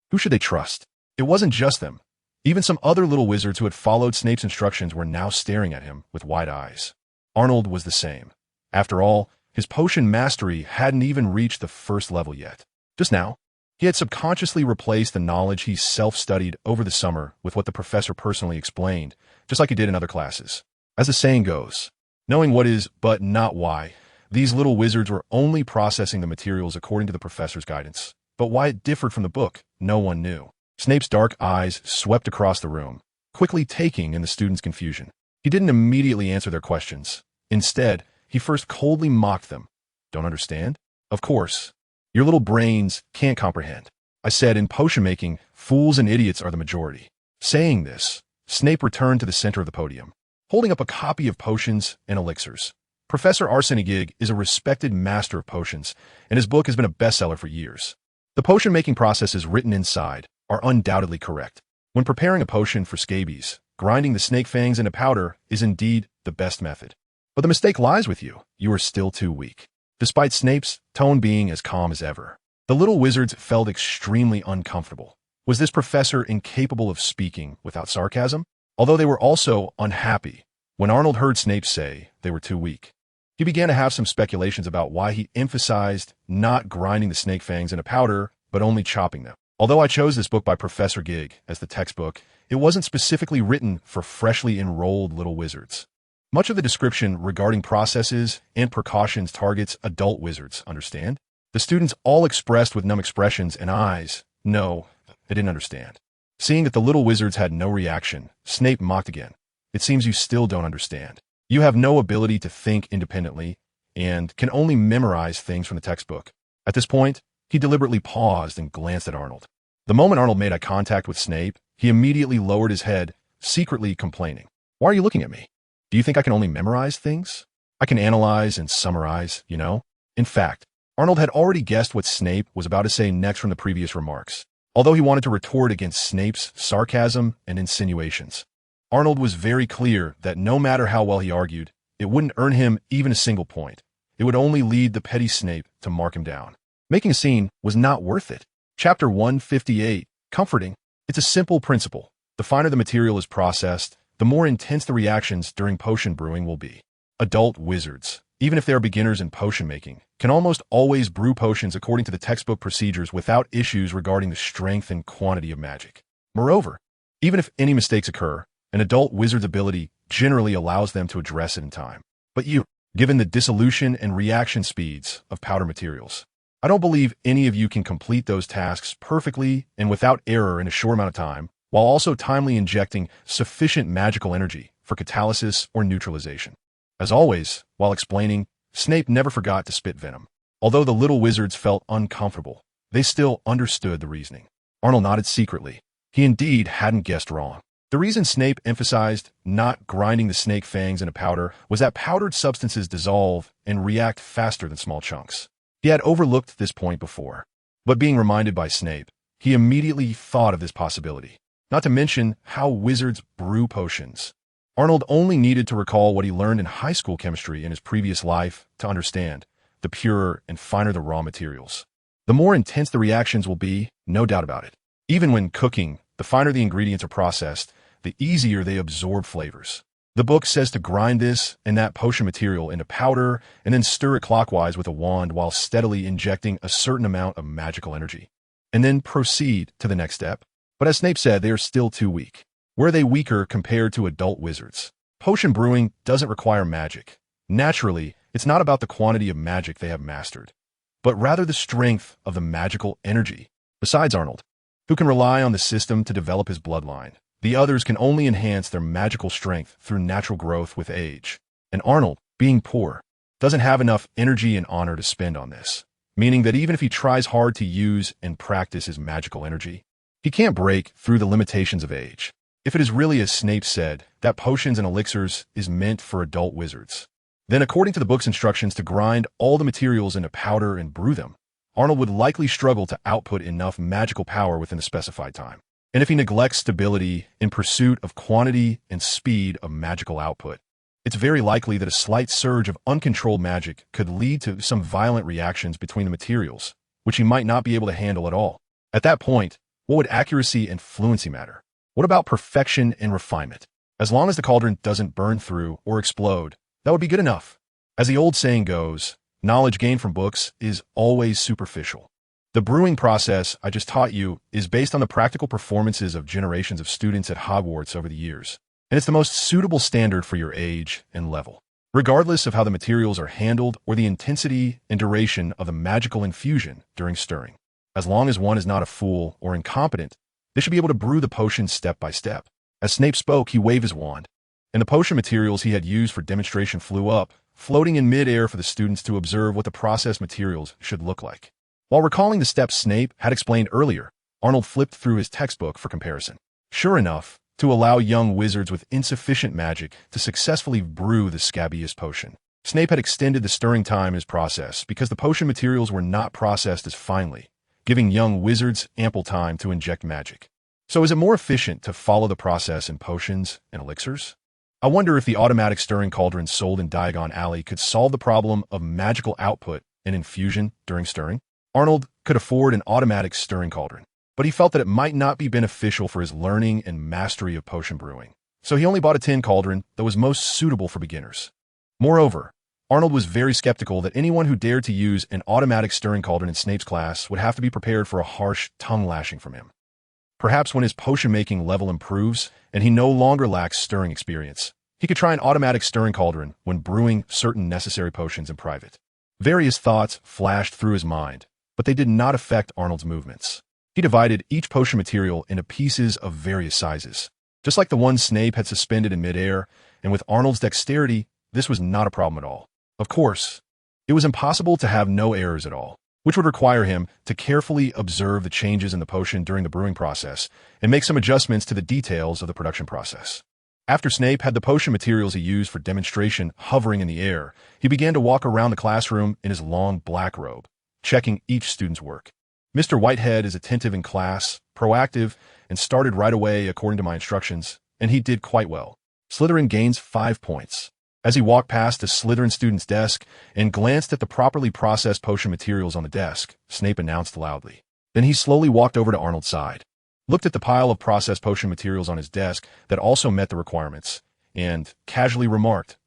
who should they trust? It wasn't just them. Even some other little wizards who had followed Snape's instructions were now staring at him with wide eyes. Arnold was the same. After all, his potion mastery hadn't even reached the first level yet. Just now, he had subconsciously replaced the knowledge he self-studied over the summer with what the professor personally explained, just like he did in other classes. As the saying goes, knowing what is but not why, these little wizards were only processing the materials according to the professor's guidance. But why it differed from the book, no one knew. Snape's dark eyes swept across the room, quickly taking in the students' confusion. He didn't immediately answer their questions. Instead, he first coldly mocked them. "Don't understand? Of course. Your little brains can't comprehend. I said in potion making, fools and idiots are the majority." Saying this, Snape returned to the center of the podium, holding up a copy of Potions and Elixirs. Professor Arsenic is a respected master of potions, and his book has been a bestseller for years. The potion-making processes written inside are undoubtedly correct. When preparing a potion for scabies, grinding the snake fangs into powder is indeed the best method. But the mistake lies with you. You are still too weak. Despite Snape's tone being as calm as ever, the little wizards felt extremely uncomfortable. Was this professor incapable of speaking without sarcasm? Although they were also unhappy when Arnold heard Snape say they were too weak. He began to have some speculations about why he emphasized not grinding the snake fangs into powder, but only chopping them. Although I chose this book by Professor Gig as the textbook, it wasn't specifically written for freshly enrolled little wizards. Much of the description regarding processes and precautions targets adult wizards, understand? The students all expressed with numb expressions and eyes, no, they didn't understand. Seeing that the little wizards had no reaction, Snape mocked again. "It seems you still don't understand. You have no ability to think independently and can only memorize things from the textbook." At this point, he deliberately paused and glanced at Arnold. The moment Arnold made eye contact with Snape, he immediately lowered his head, secretly complaining. "Why are you looking at me? Do you think I can only memorize things? I can analyze and summarize, you know?" In fact, Arnold had already guessed what Snape was about to say next from the previous remarks, although he wanted to retort against Snape's sarcasm and insinuations. Arnold was very clear that no matter how well he argued, it wouldn't earn him even a single point. It would only lead the petty Snape to mark him down. Making a scene was not worth it. Chapter 158, Comforting. It's a simple principle. The finer the material is processed, the more intense the reactions during potion brewing will be. Adult wizards, even if they are beginners in potion making, can almost always brew potions according to the textbook procedures without issues regarding the strength and quantity of magic. Moreover, even if any mistakes occur, An adult wizard's ability generally allows them to address it in time. But you, given the dissolution and reaction speeds of powder materials, I don't believe any of you can complete those tasks perfectly and without error in a short amount of time, while also timely injecting sufficient magical energy for catalysis or neutralization. As always, while explaining, Snape never forgot to spit venom. Although the little wizards felt uncomfortable, they still understood the reasoning. Arnold nodded secretly. He indeed hadn't guessed wrong. The reason Snape emphasized not grinding the snake fangs into powder was that powdered substances dissolve and react faster than small chunks. He had overlooked this point before, but being reminded by Snape, he immediately thought of this possibility. Not to mention how wizards brew potions. Arnold only needed to recall what he learned in high school chemistry in his previous life to understand. The purer and finer the raw materials, the more intense the reactions will be, no doubt about it. Even when cooking, the finer the ingredients are processed, the easier they absorb flavors. The book says to grind this and that potion material into powder and then stir it clockwise with a wand while steadily injecting a certain amount of magical energy, and then proceed to the next step. But as Snape said, they are still too weak. Were they weaker compared to adult wizards? Potion brewing doesn't require magic. Naturally, it's not about the quantity of magic they have mastered, but rather the strength of the magical energy. Besides Arnold, who can rely on the system to develop his bloodline, the others can only enhance their magical strength through natural growth with age. And Arnold, being poor, doesn't have enough energy and honor to spend on this, meaning that even if he tries hard to use and practice his magical energy, he can't break through the limitations of age. If it is really as Snape said, that potions and elixirs is meant for adult wizards, then according to the book's instructions to grind all the materials into powder and brew them, Arnold would likely struggle to output enough magical power within the specified time. And if he neglects stability in pursuit of quantity and speed of magical output, it's very likely that a slight surge of uncontrolled magic could lead to some violent reactions between the materials, which he might not be able to handle at all. At that point, what would accuracy and fluency matter? What about perfection and refinement? As long as the cauldron doesn't burn through or explode, that would be good enough. As the old saying goes, knowledge gained from books is always superficial. The brewing process I just taught you is based on the practical performances of generations of students at Hogwarts over the years, and it's the most suitable standard for your age and level. Regardless of how the materials are handled or the intensity and duration of the magical infusion during stirring. As long as one is not a fool or incompetent, they should be able to brew the potion step by step. As Snape spoke, he waved his wand, and the potion materials he had used for demonstration flew up, floating in mid-air for the students to observe what the processed materials should look like. While recalling the steps Snape had explained earlier, Arnold flipped through his textbook for comparison. Sure enough, to allow young wizards with insufficient magic to successfully brew the scabbiest potion, Snape had extended the stirring time in his process because the potion materials were not processed as finely, giving young wizards ample time to inject magic. So is it more efficient to follow the process in potions and elixirs? I wonder if the automatic stirring cauldron sold in Diagon Alley could solve the problem of magical output and infusion during stirring. Arnold could afford an automatic stirring cauldron, but he felt that it might not be beneficial for his learning and mastery of potion brewing. So he only bought a tin cauldron that was most suitable for beginners. Moreover, Arnold was very skeptical that anyone who dared to use an automatic stirring cauldron in Snape's class would have to be prepared for a harsh tongue lashing from him. Perhaps when his potion-making level improves and he no longer lacks stirring experience, he could try an automatic stirring cauldron when brewing certain necessary potions in private. Various thoughts flashed through his mind, but they did not affect Arnold's movements. He divided each potion material into pieces of various sizes, just like the one Snape had suspended in midair, and with Arnold's dexterity, this was not a problem at all. Of course, it was impossible to have no errors at all, which would require him to carefully observe the changes in the potion during the brewing process and make some adjustments to the details of the production process. After Snape had the potion materials he used for demonstration hovering in the air, he began to walk around the classroom in his long black robe, checking each student's work. Mr. Whitehead is attentive in class, proactive, and started right away according to my instructions, and he did quite well. Slytherin gains 5 points. As he walked past a Slytherin student's desk and glanced at the properly processed potion materials on the desk, Snape announced loudly. Then he slowly walked over to Arnold's side, looked at the pile of processed potion materials on his desk that also met the requirements, and casually remarked,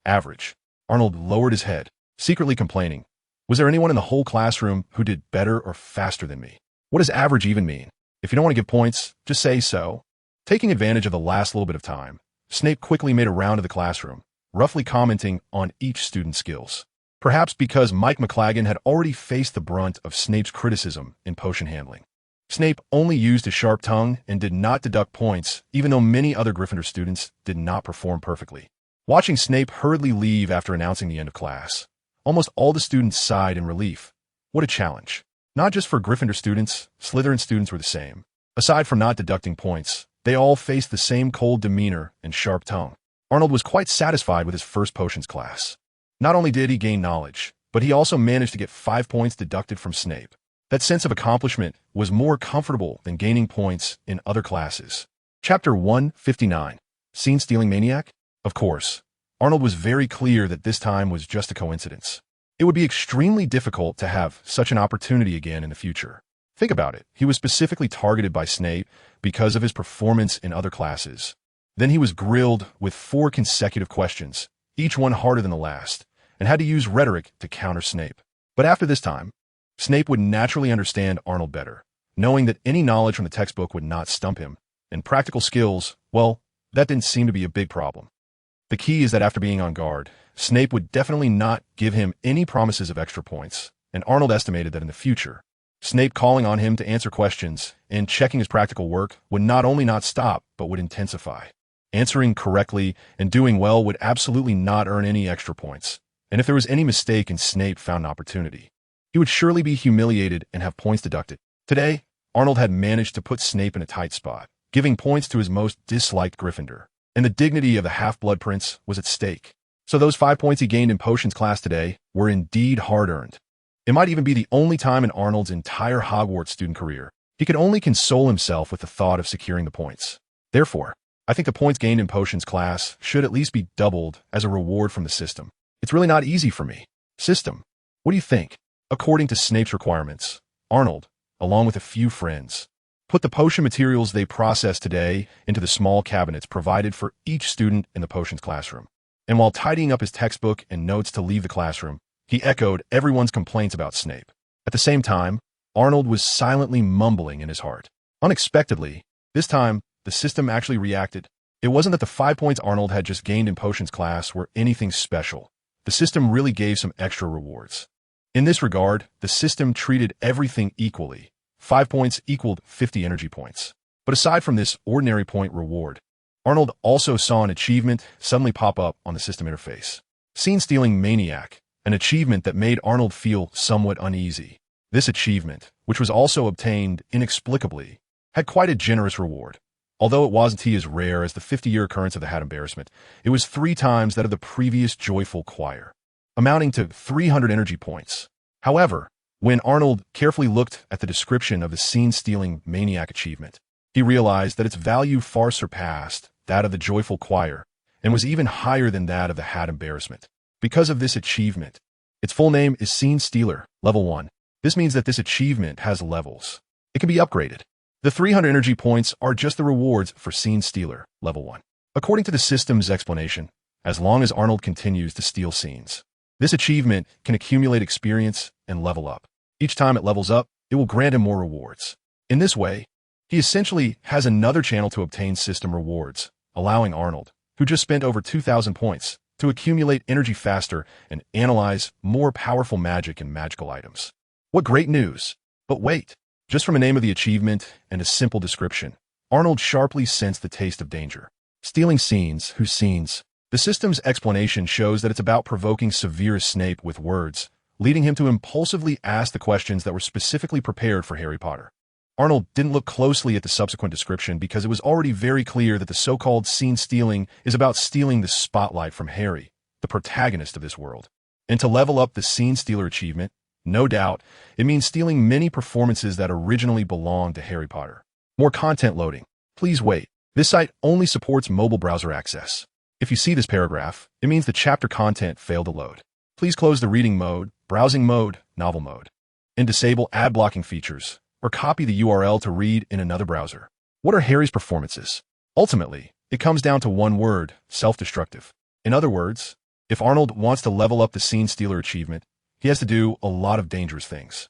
average. Arnold lowered his head, secretly complaining. Was there anyone in the whole classroom who did better or faster than me? What does average even mean? If you don't want to give points, just say so. Taking advantage of the last little bit of time, Snape quickly made a round of the classroom, roughly commenting on each student's skills. Perhaps because Mike McLaggen had already faced the brunt of Snape's criticism in potion handling. Snape only used his sharp tongue and did not deduct points, even though many other Gryffindor students did not perform perfectly. Watching Snape hurriedly leave after announcing the end of class, almost all the students sighed in relief. What a challenge. Not just for Gryffindor students, Slytherin students were the same. Aside from not deducting points, they all faced the same cold demeanor and sharp tongue. Arnold was quite satisfied with his first potions class. Not only did he gain knowledge, but he also managed to get 5 points deducted from Snape. That sense of accomplishment was more comfortable than gaining points in other classes. Chapter 159, Scene-Stealing Maniac? Of course, Arnold was very clear that this time was just a coincidence. It would be extremely difficult to have such an opportunity again in the future. Think about it. He was specifically targeted by Snape because of his performance in other classes. Then he was grilled with 4 consecutive questions, each one harder than the last, and had to use rhetoric to counter Snape. But after this time, Snape would naturally understand Arnold better, knowing that any knowledge from the textbook would not stump him, and practical skills, well, that didn't seem to be a big problem. The key is that after being on guard, Snape would definitely not give him any promises of extra points, and Arnold estimated that in the future, Snape calling on him to answer questions and checking his practical work would not only not stop, but would intensify. Answering correctly and doing well would absolutely not earn any extra points, and if there was any mistake and Snape found an opportunity, he would surely be humiliated and have points deducted. Today, Arnold had managed to put Snape in a tight spot, giving points to his most disliked Gryffindor, and the dignity of the Half-Blood Prince was at stake. So those 5 points he gained in potions class today were indeed hard-earned. It might even be the only time in Arnold's entire Hogwarts student career he could only console himself with the thought of securing the points. Therefore, I think the points gained in potions class should at least be doubled as a reward from the system. It's really not easy for me. System, what do you think? According to Snape's requirements, Arnold, along with a few friends, put the potion materials they processed today into the small cabinets provided for each student in the potions classroom. And while tidying up his textbook and notes to leave the classroom, he echoed everyone's complaints about Snape. At the same time, Arnold was silently mumbling in his heart. Unexpectedly, this time, the system actually reacted. It wasn't that the 5 points Arnold had just gained in potions class were anything special. The system really gave some extra rewards. In this regard, the system treated everything equally. 5 points equaled 50 energy points. But aside from this ordinary point reward, Arnold also saw an achievement suddenly pop up on the system interface. Scene-Stealing Maniac, an achievement that made Arnold feel somewhat uneasy. This achievement, which was also obtained inexplicably, had quite a generous reward. Although it wasn't as rare as the 50-year occurrence of the Hat Embarrassment, it was 3 times that of the previous Joyful Choir, amounting to 300 energy points. However, when Arnold carefully looked at the description of the Scene-Stealing Maniac achievement, he realized that its value far surpassed that of the Joyful Choir and was even higher than that of the Hat Embarrassment. Because of this achievement, its full name is Scene Stealer, Level 1. This means that this achievement has levels. It can be upgraded. The 300 energy points are just the rewards for Scene Stealer, Level 1. According to the system's explanation, as long as Arnold continues to steal scenes, this achievement can accumulate experience and level up. Each time it levels up, it will grant him more rewards. In this way, he essentially has another channel to obtain system rewards, allowing Arnold, who just spent over 2,000 points, to accumulate energy faster and analyze more powerful magic and magical items. What great news! But wait, just from the name of the achievement and a simple description, Arnold sharply sensed the taste of danger. Stealing scenes, whose scenes? The system's explanation shows that it's about provoking Severus Snape with words, leading him to impulsively ask the questions that were specifically prepared for Harry Potter. Arnold didn't look closely at the subsequent description because it was already very clear that the so-called scene stealing is about stealing the spotlight from Harry, the protagonist of this world. And to level up the Scene Stealer achievement, no doubt, it means stealing many performances that originally belonged to Harry Potter. More content loading. Please wait. This site only supports mobile browser access. If you see this paragraph, it means the chapter content failed to load. Please close the reading mode, browsing mode, novel mode, and disable ad blocking features, or copy the URL to read in another browser. What are Harry's performances? Ultimately, it comes down to one word: self-destructive. In other words, if Arnold wants to level up the Scene Stealer achievement, he has to do a lot of dangerous things.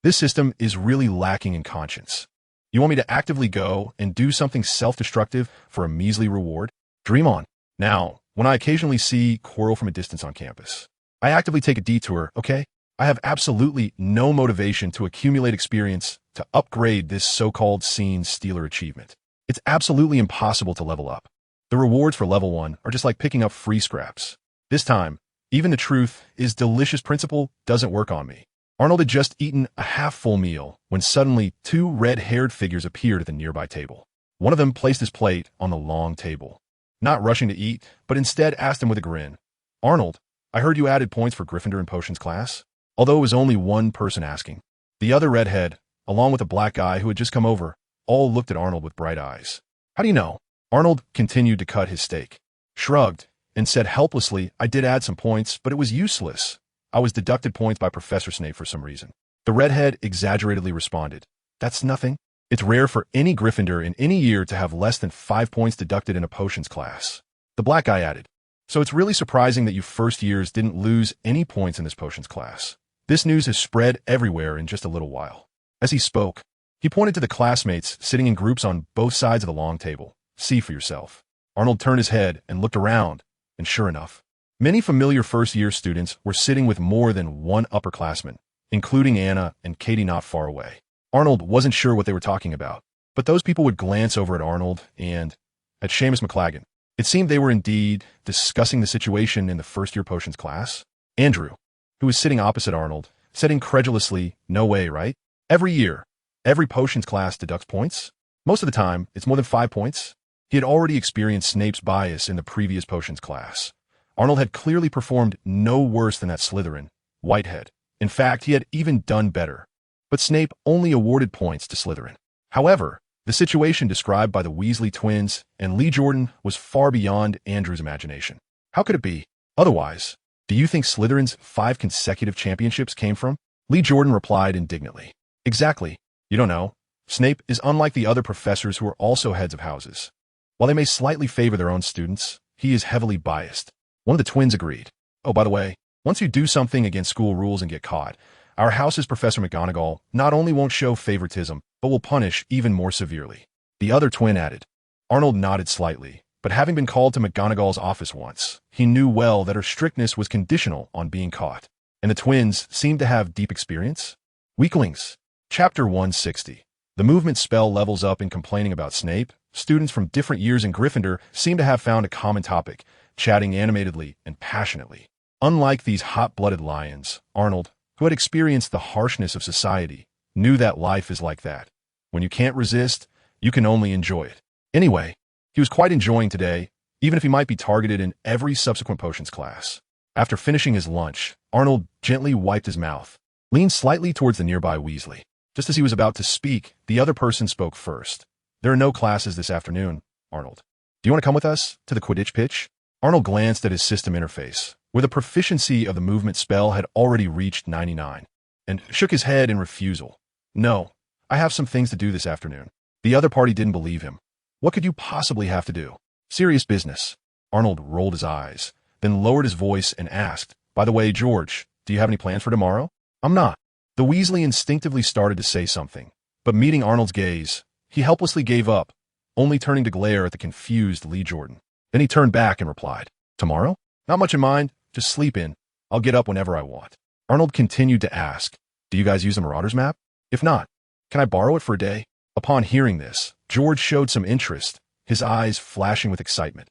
This system is really lacking in conscience. You want me to actively go and do something self-destructive for a measly reward? Dream on. Now, when I occasionally see Quirrell from a distance on campus, I actively take a detour, okay? I have absolutely no motivation to accumulate experience to upgrade this so-called scene stealer achievement. It's absolutely impossible to level up. The rewards for level 1 are just like picking up free scraps. This time, even the truth is delicious principle doesn't work on me. Arnold had just eaten a half-full meal when suddenly 2 red-haired figures appeared at the nearby table. One of them placed his plate on the long table, not rushing to eat, but instead asked him with a grin, "Arnold, I heard you added points for Gryffindor and Potions class?" Although it was only one person asking. The other redhead, along with a black guy who had just come over, all looked at Arnold with bright eyes. "How do you know?" Arnold continued to cut his steak, shrugged, and said helplessly, "I did add some points, but it was useless. I was deducted points by Professor Snape for some reason." The redhead exaggeratedly responded, "That's nothing. It's rare for any Gryffindor in any year to have less than 5 points deducted in a potions class." The black guy added, "So it's really surprising that you first years didn't lose any points in this potions class. This news has spread everywhere in just a little while." As he spoke, he pointed to the classmates sitting in groups on both sides of the long table. "See for yourself." Arnold turned his head and looked around, and sure enough, many familiar first-year students were sitting with more than one upperclassman, including Anna and Katie not far away. Arnold wasn't sure what they were talking about, but those people would glance over at Arnold and at Seamus McLaggen. It seemed they were indeed discussing the situation in the first-year potions class. Andrew, who was sitting opposite Arnold, said incredulously, "No way, right? Every year, every potions class deducts points? Most of the time, it's more than 5 points." He had already experienced Snape's bias in the previous potions class. Arnold had clearly performed no worse than that Slytherin, Whitehead. In fact, he had even done better. But Snape only awarded points to Slytherin. However, the situation described by the Weasley twins and Lee Jordan was far beyond Andrew's imagination. How could it be otherwise? "Do you think Slytherin's 5 consecutive championships came from?" Lee Jordan replied indignantly. "Exactly. You don't know. Snape is unlike the other professors who are also heads of houses. While they may slightly favor their own students, he is heavily biased." One of the twins agreed. "Oh, by the way, once you do something against school rules and get caught, our house's Professor McGonagall not only won't show favoritism, but will punish even more severely." The other twin added. Arnold nodded slightly, but having been called to McGonagall's office once, he knew well that her strictness was conditional on being caught. And the twins seemed to have deep experience. Weaklings. Chapter 160. The movement spell levels up in complaining about Snape. Students from different years in Gryffindor seem to have found a common topic, chatting animatedly and passionately. Unlike these hot-blooded lions, Arnold, who had experienced the harshness of society, knew that life is like that. When you can't resist, you can only enjoy it. Anyway, he was quite enjoying today, even if he might be targeted in every subsequent potions class. After finishing his lunch, Arnold gently wiped his mouth, leaned slightly towards the nearby Weasley. Just as he was about to speak, the other person spoke first. "There are no classes this afternoon, Arnold. Do you want to come with us to the Quidditch pitch?" Arnold glanced at his system interface, where the proficiency of the movement spell had already reached 99, and shook his head in refusal. "No, I have some things to do this afternoon." The other party didn't believe him. "What could you possibly have to do?" "Serious business." Arnold rolled his eyes, then lowered his voice and asked, "By the way, George, do you have any plans for tomorrow?" "I'm not." The Weasley instinctively started to say something, but meeting Arnold's gaze, he helplessly gave up, only turning to glare at the confused Lee Jordan. Then he turned back and replied, "Tomorrow? Not much in mind, just sleep in. I'll get up whenever I want." Arnold continued to ask, "Do you guys use the Marauders map? If not, can I borrow it for a day?" Upon hearing this, George showed some interest, his eyes flashing with excitement.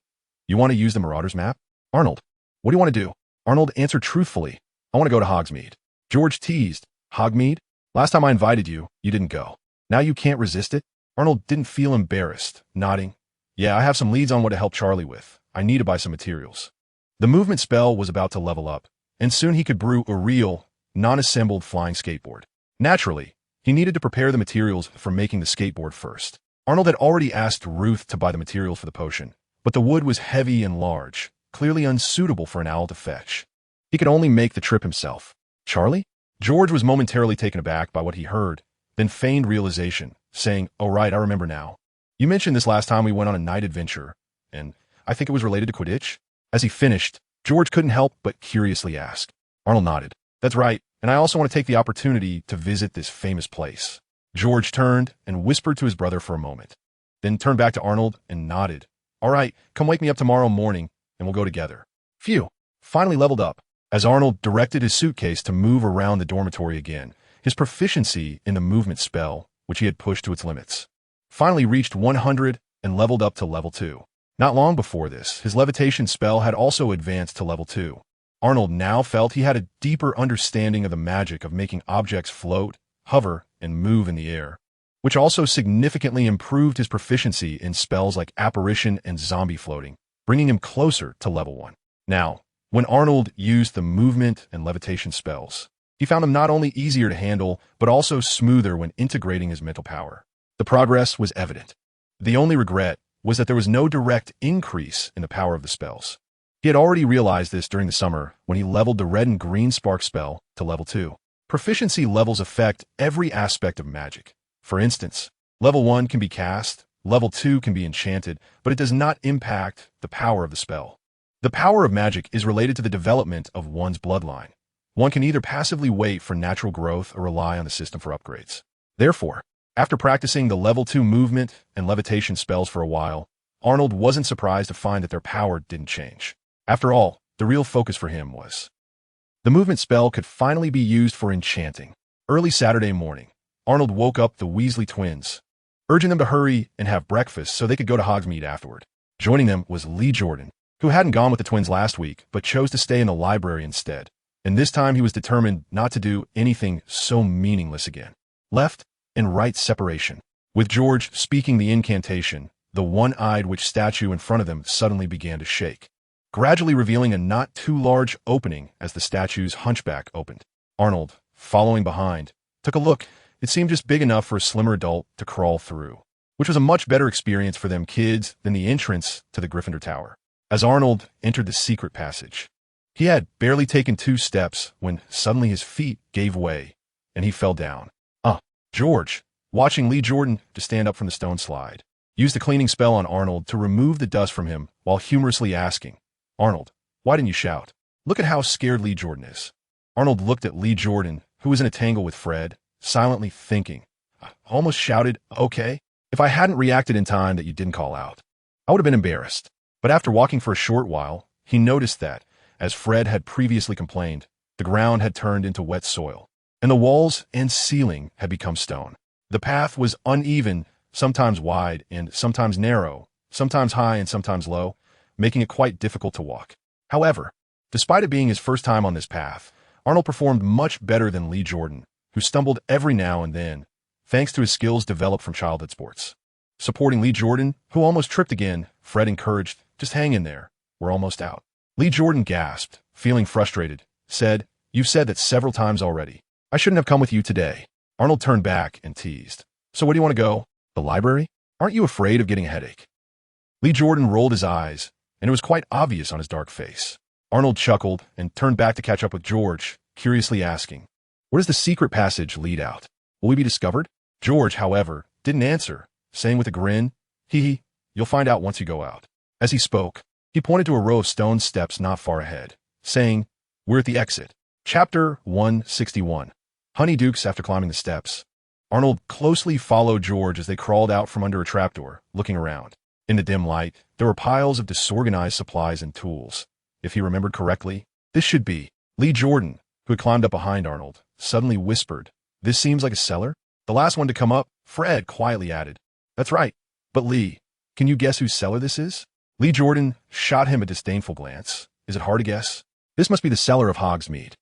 "You want to use the Marauders map? Arnold, what do you want to do?" Arnold answered truthfully, "I want to go to Hogsmeade." George teased, "Hogsmeade? Last time I invited you, you didn't go. Now you can't resist it?" Arnold didn't feel embarrassed, nodding. "Yeah, I have some leads on what to help Charlie with. I need to buy some materials." The movement spell was about to level up, and soon he could brew a real, non-assembled flying skateboard. Naturally, he needed to prepare the materials for making the skateboard first. Arnold had already asked Ruth to buy the materials for the potion, but the wood was heavy and large, clearly unsuitable for an owl to fetch. He could only make the trip himself. "Charlie?" George was momentarily taken aback by what he heard, then feigned realization, saying, "Oh right, I remember now. You mentioned this last time we went on a night adventure, and I think it was related to Quidditch." As he finished, George couldn't help but curiously ask. Arnold nodded. "That's right, and I also want to take the opportunity to visit this famous place." George turned and whispered to his brother for a moment, then turned back to Arnold and nodded. All right, come wake me up tomorrow morning and we'll go together. Phew, finally leveled up. As Arnold directed his suitcase to move around the dormitory again, his proficiency in the movement spell, which he had pushed to its limits, finally reached 100 and leveled up to level 2. Not long before this, his levitation spell had also advanced to level 2. Arnold now felt he had a deeper understanding of the magic of making objects float, hover, and move in the air, which also significantly improved his proficiency in spells like apparition and zombie floating, bringing him closer to level 1. Now, when Arnold used the movement and levitation spells, he found them not only easier to handle, but also smoother when integrating his mental power. The progress was evident. The only regret was that there was no direct increase in the power of the spells. He had already realized this during the summer when he leveled the red and green spark spell to level 2. Proficiency levels affect every aspect of magic. For instance, level 1 can be cast, level 2 can be enchanted, but it does not impact the power of the spell. The power of magic is related to the development of one's bloodline. One can either passively wait for natural growth or rely on the system for upgrades. Therefore, after practicing the level 2 movement and levitation spells for a while, Arnold wasn't surprised to find that their power didn't change. After all, the real focus for him was the movement spell could finally be used for enchanting. Early Saturday morning, Arnold woke up the Weasley twins, urging them to hurry and have breakfast so they could go to Hogsmeade afterward. Joining them was Lee Jordan, who hadn't gone with the twins last week but chose to stay in the library instead. And this time he was determined not to do anything so meaningless again. Left and right separation. With George speaking the incantation, the one-eyed witch statue in front of them suddenly began to shake, gradually revealing a not too large opening as the statue's hunchback opened. Arnold, following behind, took a look. It seemed just big enough for a slimmer adult to crawl through, which was a much better experience for them kids than the entrance to the Gryffindor Tower. As Arnold entered the secret passage, he had barely taken 2 steps when suddenly his feet gave way and he fell down. George, watching Lee Jordan to stand up from the stone slide, used a cleaning spell on Arnold to remove the dust from him while humorously asking, Arnold, why didn't you shout? Look at how scared Lee Jordan is. Arnold looked at Lee Jordan, who was in a tangle with Fred, silently thinking, I almost shouted, okay, if I hadn't reacted in time that you didn't call out. I would have been embarrassed. But after walking for a short while, he noticed that, as Fred had previously complained, the ground had turned into wet soil, and the walls and ceiling had become stone. The path was uneven, sometimes wide and sometimes narrow, sometimes high and sometimes low, making it quite difficult to walk. However, despite it being his first time on this path, Arnold performed much better than Lee Jordan, who stumbled every now and then, thanks to his skills developed from childhood sports. Supporting Lee Jordan, who almost tripped again, Fred encouraged, just hang in there, we're almost out. Lee Jordan gasped, feeling frustrated, said, You've said that several times already. I shouldn't have come with you today. Arnold turned back and teased. So where do you want to go? The library? Aren't you afraid of getting a headache? Lee Jordan rolled his eyes, and it was quite obvious on his dark face. Arnold chuckled and turned back to catch up with George, curiously asking, Where does the secret passage lead out? Will we be discovered? George, however, didn't answer, saying with a grin, Hee, you'll find out once you go out. As he spoke, he pointed to a row of stone steps not far ahead, saying, We're at the exit. Chapter 161. Honeydukes after climbing the steps. Arnold closely followed George as they crawled out from under a trapdoor, looking around. In the dim light, there were piles of disorganized supplies and tools. If he remembered correctly, this should be. Lee Jordan, who had climbed up behind Arnold, suddenly whispered, This seems like a cellar? The last one to come up, Fred quietly added, That's right. But Lee, can you guess whose cellar this is? Lee Jordan shot him a disdainful glance. Is it hard to guess? This must be the cellar of Hogsmeade.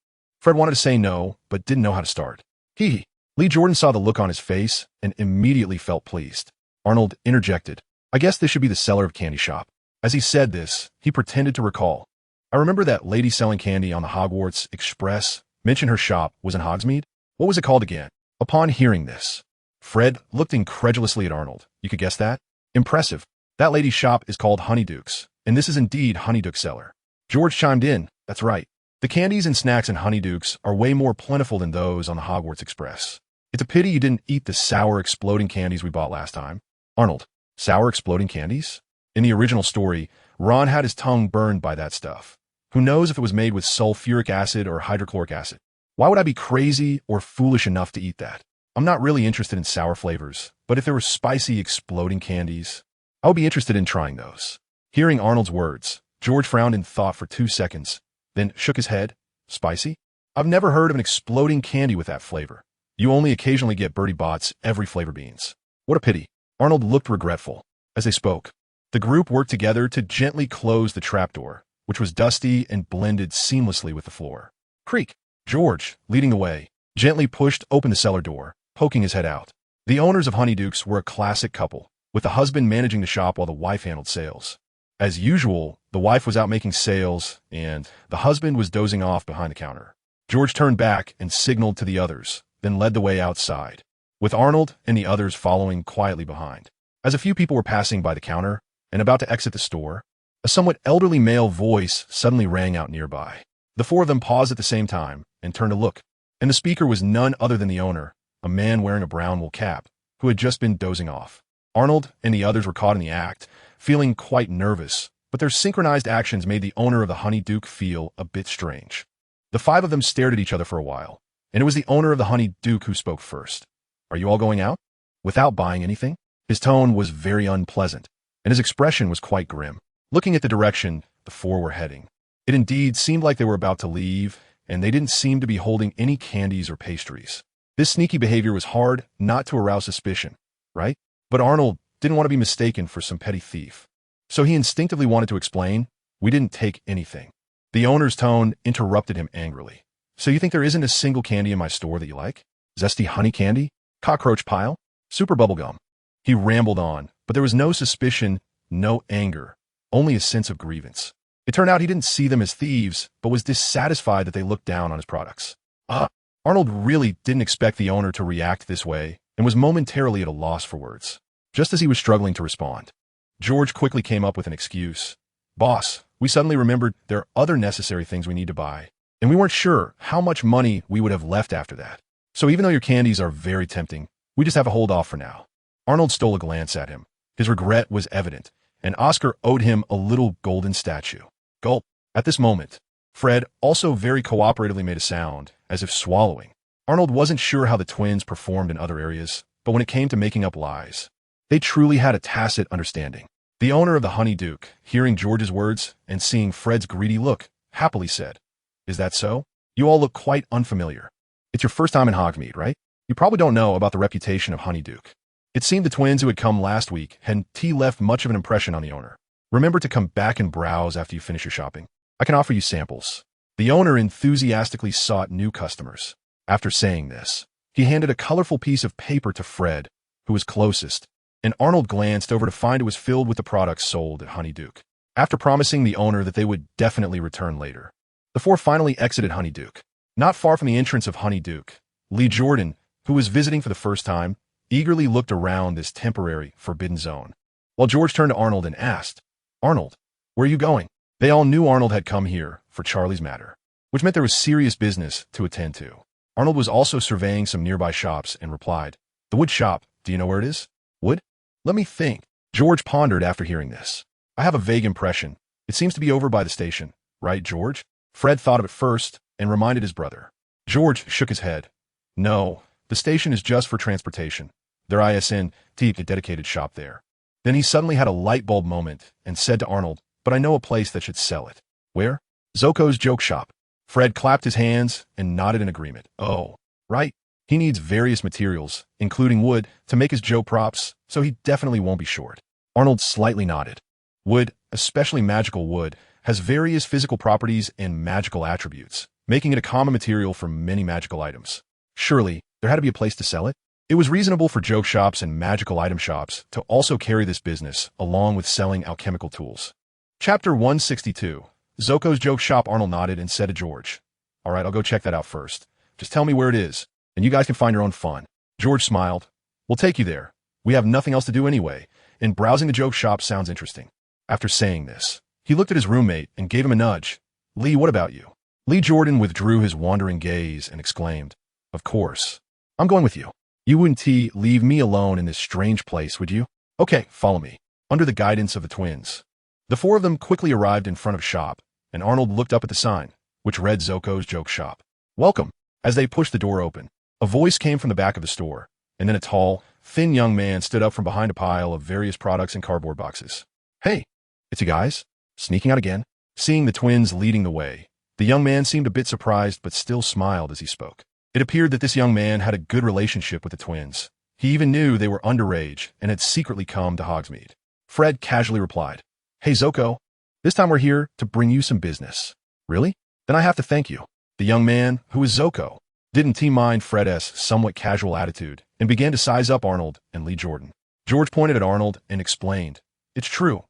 Fred wanted to say no, but didn't know how to start. Lee Jordan saw the look on his face and immediately felt pleased. Arnold interjected, I guess this should be the cellar of Candy Shop. As he said this, he pretended to recall. I remember that lady selling candy on the Hogwarts Express mentioned her shop was in Hogsmeade. What was it called again? Upon hearing this, Fred looked incredulously at Arnold. You could guess that? Impressive. That lady's shop is called Honeydukes, and this is indeed Honeyduke Cellar. George chimed in, That's right. The candies and snacks in Honeydukes are way more plentiful than those on the Hogwarts Express. It's a pity you didn't eat the sour exploding candies we bought last time. Arnold, sour exploding candies? In the original story, Ron had his tongue burned by that stuff. Who knows if it was made with sulfuric acid or hydrochloric acid? Why would I be crazy or foolish enough to eat that? I'm not really interested in sour flavors, but if there were spicy, exploding candies, I would be interested in trying those. Hearing Arnold's words, George frowned in thought for 2 seconds, then shook his head. Spicy? I've never heard of an exploding candy with that flavor. You only occasionally get Bertie Bott's every flavor beans. What a pity. Arnold looked regretful. As they spoke, the group worked together to gently close the trapdoor, which was dusty and blended seamlessly with the floor. Creak. George, leading the way, gently pushed open the cellar door, poking his head out. The owners of Honeydukes were a classic couple, with the husband managing the shop while the wife handled sales. As usual, the wife was out making sales, and the husband was dozing off behind the counter. George turned back and signaled to the others, then led the way outside, with Arnold and the others following quietly behind. As a few people were passing by the counter and about to exit the store, a somewhat elderly male voice suddenly rang out nearby. The 4 of them paused at the same time and turned to look, and the speaker was none other than the owner, a man wearing a brown wool cap, who had just been dozing off. Arnold and the others were caught in the act, feeling quite nervous, but their synchronized actions made the owner of the Honeyduke feel a bit strange. The 5 of them stared at each other for a while, and it was the owner of the Honeyduke who spoke first. Are you all going out? Without buying anything? His tone was very unpleasant, and his expression was quite grim. Looking at the direction the 4 were heading, it indeed seemed like they were about to leave, and they didn't seem to be holding any candies or pastries. This sneaky behavior was hard not to arouse suspicion, right? But Arnold didn't want to be mistaken for some petty thief. So he instinctively wanted to explain, we didn't take anything. The owner's tone interrupted him angrily. So you think there isn't a single candy in my store that you like? Zesty honey candy? Cockroach pile? Super bubblegum? He rambled on, but there was no suspicion, no anger, only a sense of grievance. It turned out he didn't see them as thieves, but was dissatisfied that they looked down on his products. Arnold really didn't expect the owner to react this way and was momentarily at a loss for words. Just as he was struggling to respond, George quickly came up with an excuse. Boss, we suddenly remembered there are other necessary things we need to buy, and we weren't sure how much money we would have left after that. So even though your candies are very tempting, we just have to hold off for now. Arnold stole a glance at him. His regret was evident, and Oscar owed him a little golden statue. Gulp. At this moment, Fred also very cooperatively made a sound, as if swallowing. Arnold wasn't sure how the twins performed in other areas, but when it came to making up lies, they truly had a tacit understanding. The owner of the Honeyduke, hearing George's words and seeing Fred's greedy look, happily said, Is that so? You all look quite unfamiliar. It's your first time in Hogsmeade, right? You probably don't know about the reputation of Honeyduke. It seemed the twins who had come last week hadn't left much of an impression on the owner. Remember to come back and browse after you finish your shopping. I can offer you samples. The owner enthusiastically sought new customers. After saying this, he handed a colorful piece of paper to Fred, who was closest, and Arnold glanced over to find it was filled with the products sold at Honeyduke. After promising the owner that they would definitely return later, the 4 finally exited Honeyduke. Not far from the entrance of Honeyduke, Lee Jordan, who was visiting for the first time, eagerly looked around this temporary forbidden zone, while George turned to Arnold and asked, Arnold, where are you going? They all knew Arnold had come here for Charlie's matter, which meant there was serious business to attend to. Arnold was also surveying some nearby shops and replied, The wood shop, do you know where it is? Wood? Let me think. George pondered after hearing this. I have a vague impression. It seems to be over by the station, right, George? Fred thought of it first and reminded his brother. George shook his head. No, the station is just for transportation. Their ISN a dedicated shop there. Then he suddenly had a light bulb moment and said to Arnold, But I know a place that should sell it. Where? Zoko's joke shop. Fred clapped his hands and nodded in agreement. Oh, right. He needs various materials, including wood, to make his joke props, so he definitely won't be short. Arnold slightly nodded. Wood, especially magical wood, has various physical properties and magical attributes, making it a common material for many magical items. Surely, there had to be a place to sell it. It was reasonable for joke shops and magical item shops to also carry this business, along with selling alchemical tools. Chapter 162. Zoko's joke shop. Arnold nodded and said to George, All right, I'll go check that out first. Just tell me where it is, and you guys can find your own fun. George smiled. We'll take you there. We have nothing else to do anyway, and browsing the joke shop sounds interesting. After saying this, he looked at his roommate and gave him a nudge. Lee, what about you? Lee Jordan withdrew his wandering gaze and exclaimed, Of course. I'm going with you. You wouldn't leave me alone in this strange place, would you? Okay, follow me. Under the guidance of the twins, the 4 of them quickly arrived in front of shop, and Arnold looked up at the sign, which read Zoko's joke shop. Welcome. As they pushed the door open, A voice came from the back of the store, and then a tall, thin young man stood up from behind a pile of various products and cardboard boxes. "Hey, it's you guys? Sneaking out again?" Seeing the twins leading the way, the young man seemed a bit surprised but still smiled as he spoke. It appeared that this young man had a good relationship with the twins. He even knew they were underage and had secretly come to Hogsmeade. Fred casually replied, "Hey, Zoko, this time we're here to bring you some business." "Really? Then I have to thank you." The young man, who was Zoko, didn't mind Fred's somewhat casual attitude and began to size up Arnold and Lee Jordan. George pointed at Arnold and explained, "It's true.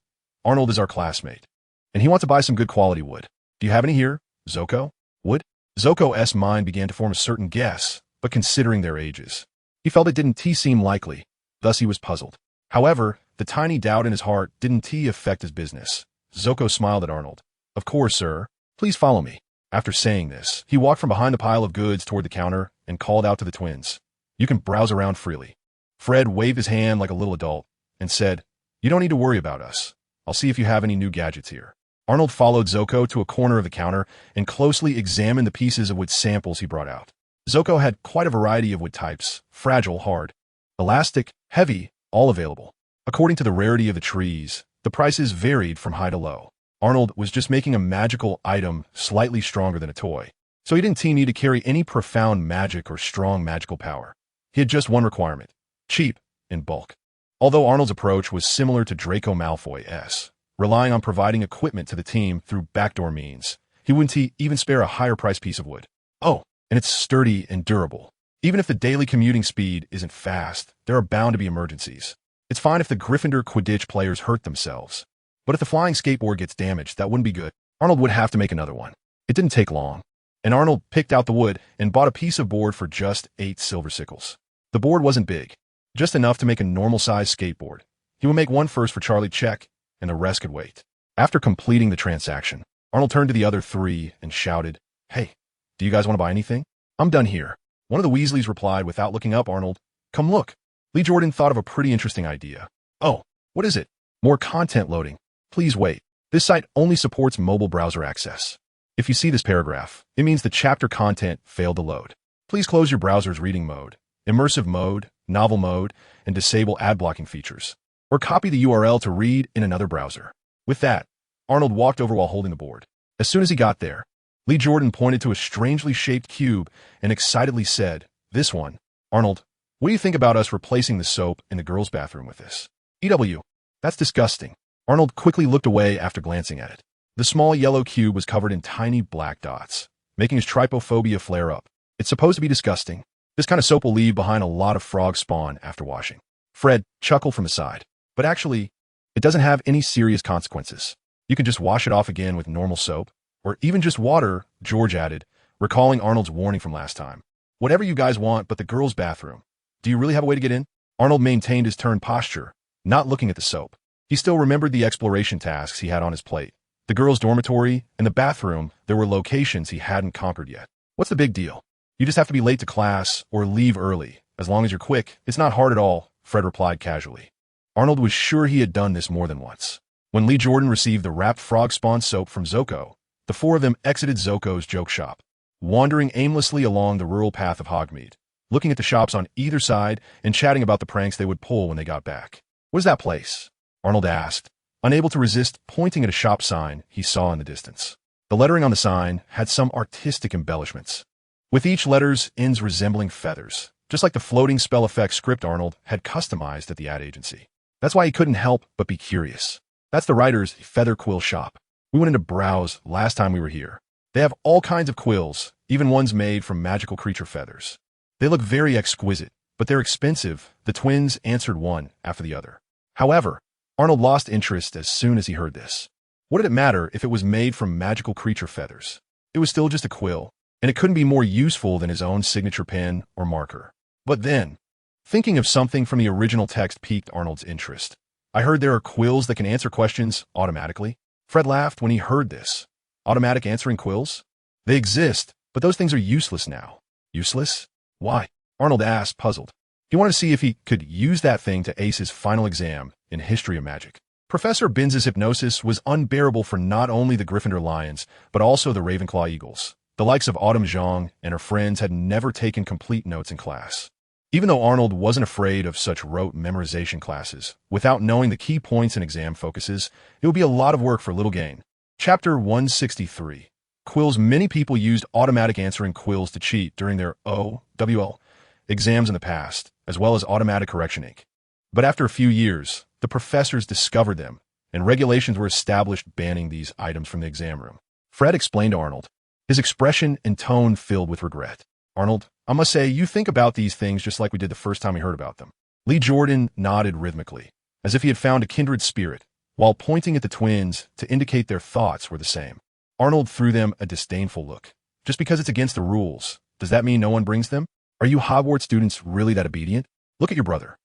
Arnold is our classmate, and he wants to buy some good quality wood. Do you have any here, Zoko?" "Wood?" Zoko's mind began to form a certain guess, but considering their ages, he felt it didn't seem likely, thus he was puzzled. However, the tiny doubt in his heart didn't affect his business. Zoko smiled at Arnold. "Of course, sir. Please follow me." After saying this, he walked from behind the pile of goods toward the counter and called out to the twins, "You can browse around freely." Fred waved his hand like a little adult and said, "You don't need to worry about us. I'll see if you have any new gadgets here." Arnold followed Zoko to a corner of the counter and closely examined the pieces of wood samples he brought out. Zoko had quite a variety of wood types: fragile, hard, elastic, heavy, all available. According to the rarity of the trees, the prices varied from high to low. Arnold was just making a magical item slightly stronger than a toy, so he didn't need to carry any profound magic or strong magical power. He had just one requirement: cheap, in bulk. Although Arnold's approach was similar to Draco Malfoy's, relying on providing equipment to the team through backdoor means, he wouldn't even spare a higher-priced piece of wood. Oh, and it's sturdy and durable. Even if the daily commuting speed isn't fast, there are bound to be emergencies. It's fine if the Gryffindor Quidditch players hurt themselves, but if the flying skateboard gets damaged, that wouldn't be good. Arnold would have to make another one. It didn't take long, and Arnold picked out the wood and bought a piece of board for just 8 silver sickles. The board wasn't big, just enough to make a normal-sized skateboard. He would make one first for Charlie check, and the rest could wait. After completing the transaction, Arnold turned to the other 3 and shouted, "Hey, do you guys want to buy anything? I'm done here." One of the Weasleys replied without looking up. "Arnold, come look." Lee Jordan thought of a pretty interesting idea. "Oh, what is it?" "More content loading. Please wait. This site only supports mobile browser access. If you see this paragraph, it means the chapter content failed to load. Please close your browser's reading mode, immersive mode, novel mode, and disable ad blocking features, or copy the URL to read in another browser." With that, Arnold walked over while holding the board. As soon as he got there, Lee Jordan pointed to a strangely shaped cube and excitedly said, "This one. Arnold, what do you think about us replacing the soap in the girls' bathroom with this?" "EW, that's disgusting." Arnold quickly looked away after glancing at it. The small yellow cube was covered in tiny black dots, making his trypophobia flare up. "It's supposed to be disgusting. This kind of soap will leave behind a lot of frog spawn after washing." Fred chuckled from the side. "But actually, it doesn't have any serious consequences. You can just wash it off again with normal soap, or even just water," George added, recalling Arnold's warning from last time. "Whatever you guys want, but the girls' bathroom. Do you really have a way to get in?" Arnold maintained his turned posture, not looking at the soap. He still remembered the exploration tasks he had on his plate. The girls' dormitory and the bathroom, there were locations he hadn't conquered yet. "What's the big deal? You just have to be late to class or leave early. As long as you're quick, it's not hard at all," Fred replied casually. Arnold was sure he had done this more than once. When Lee Jordan received the wrapped frog spawn soap from Zoko, the 4 of them exited Zoko's joke shop, wandering aimlessly along the rural path of Hogsmeade, looking at the shops on either side and chatting about the pranks they would pull when they got back. "What is that place?" Arnold asked, unable to resist pointing at a shop sign he saw in the distance. The lettering on the sign had some artistic embellishments, with each letter's ends resembling feathers, just like the floating spell effect script Arnold had customized at the ad agency. That's why he couldn't help but be curious. "That's the writer's feather quill shop. We went in to browse last time we were here. They have all kinds of quills, even ones made from magical creature feathers. They look very exquisite, but they're expensive," the twins answered one after the other. However, Arnold lost interest as soon as he heard this. What did it matter if it was made from magical creature feathers? It was still just a quill, and it couldn't be more useful than his own signature pen or marker. But then, thinking of something from the original text piqued Arnold's interest. "I heard there are quills that can answer questions automatically." Fred laughed when he heard this. "Automatic answering quills? They exist, but those things are useless now." "Useless? Why?" Arnold asked, puzzled. He wanted to see if he could use that thing to ace his final exam in History of Magic. Professor Binz's hypnosis was unbearable for not only the Gryffindor Lions, but also the Ravenclaw Eagles. The likes of Autumn Zhang and her friends had never taken complete notes in class. Even though Arnold wasn't afraid of such rote memorization classes, without knowing the key points and exam focuses, it would be a lot of work for little gain. Chapter 163. Quills. Many people used automatic answering quills to cheat during their OWL exams in the past, as well as automatic correction ink. But after a few years, the professors discovered them, and regulations were established banning these items from the exam room. Fred explained to Arnold, his expression and tone filled with regret. Arnold, I must say, you think about these things just like we did the first time we heard about them. Lee Jordan nodded rhythmically, as if he had found a kindred spirit, while pointing at the twins to indicate their thoughts were the same. Arnold threw them a disdainful look. Just because it's against the rules, does that mean no one brings them? Are you Hogwarts students really that obedient? Look at your brother.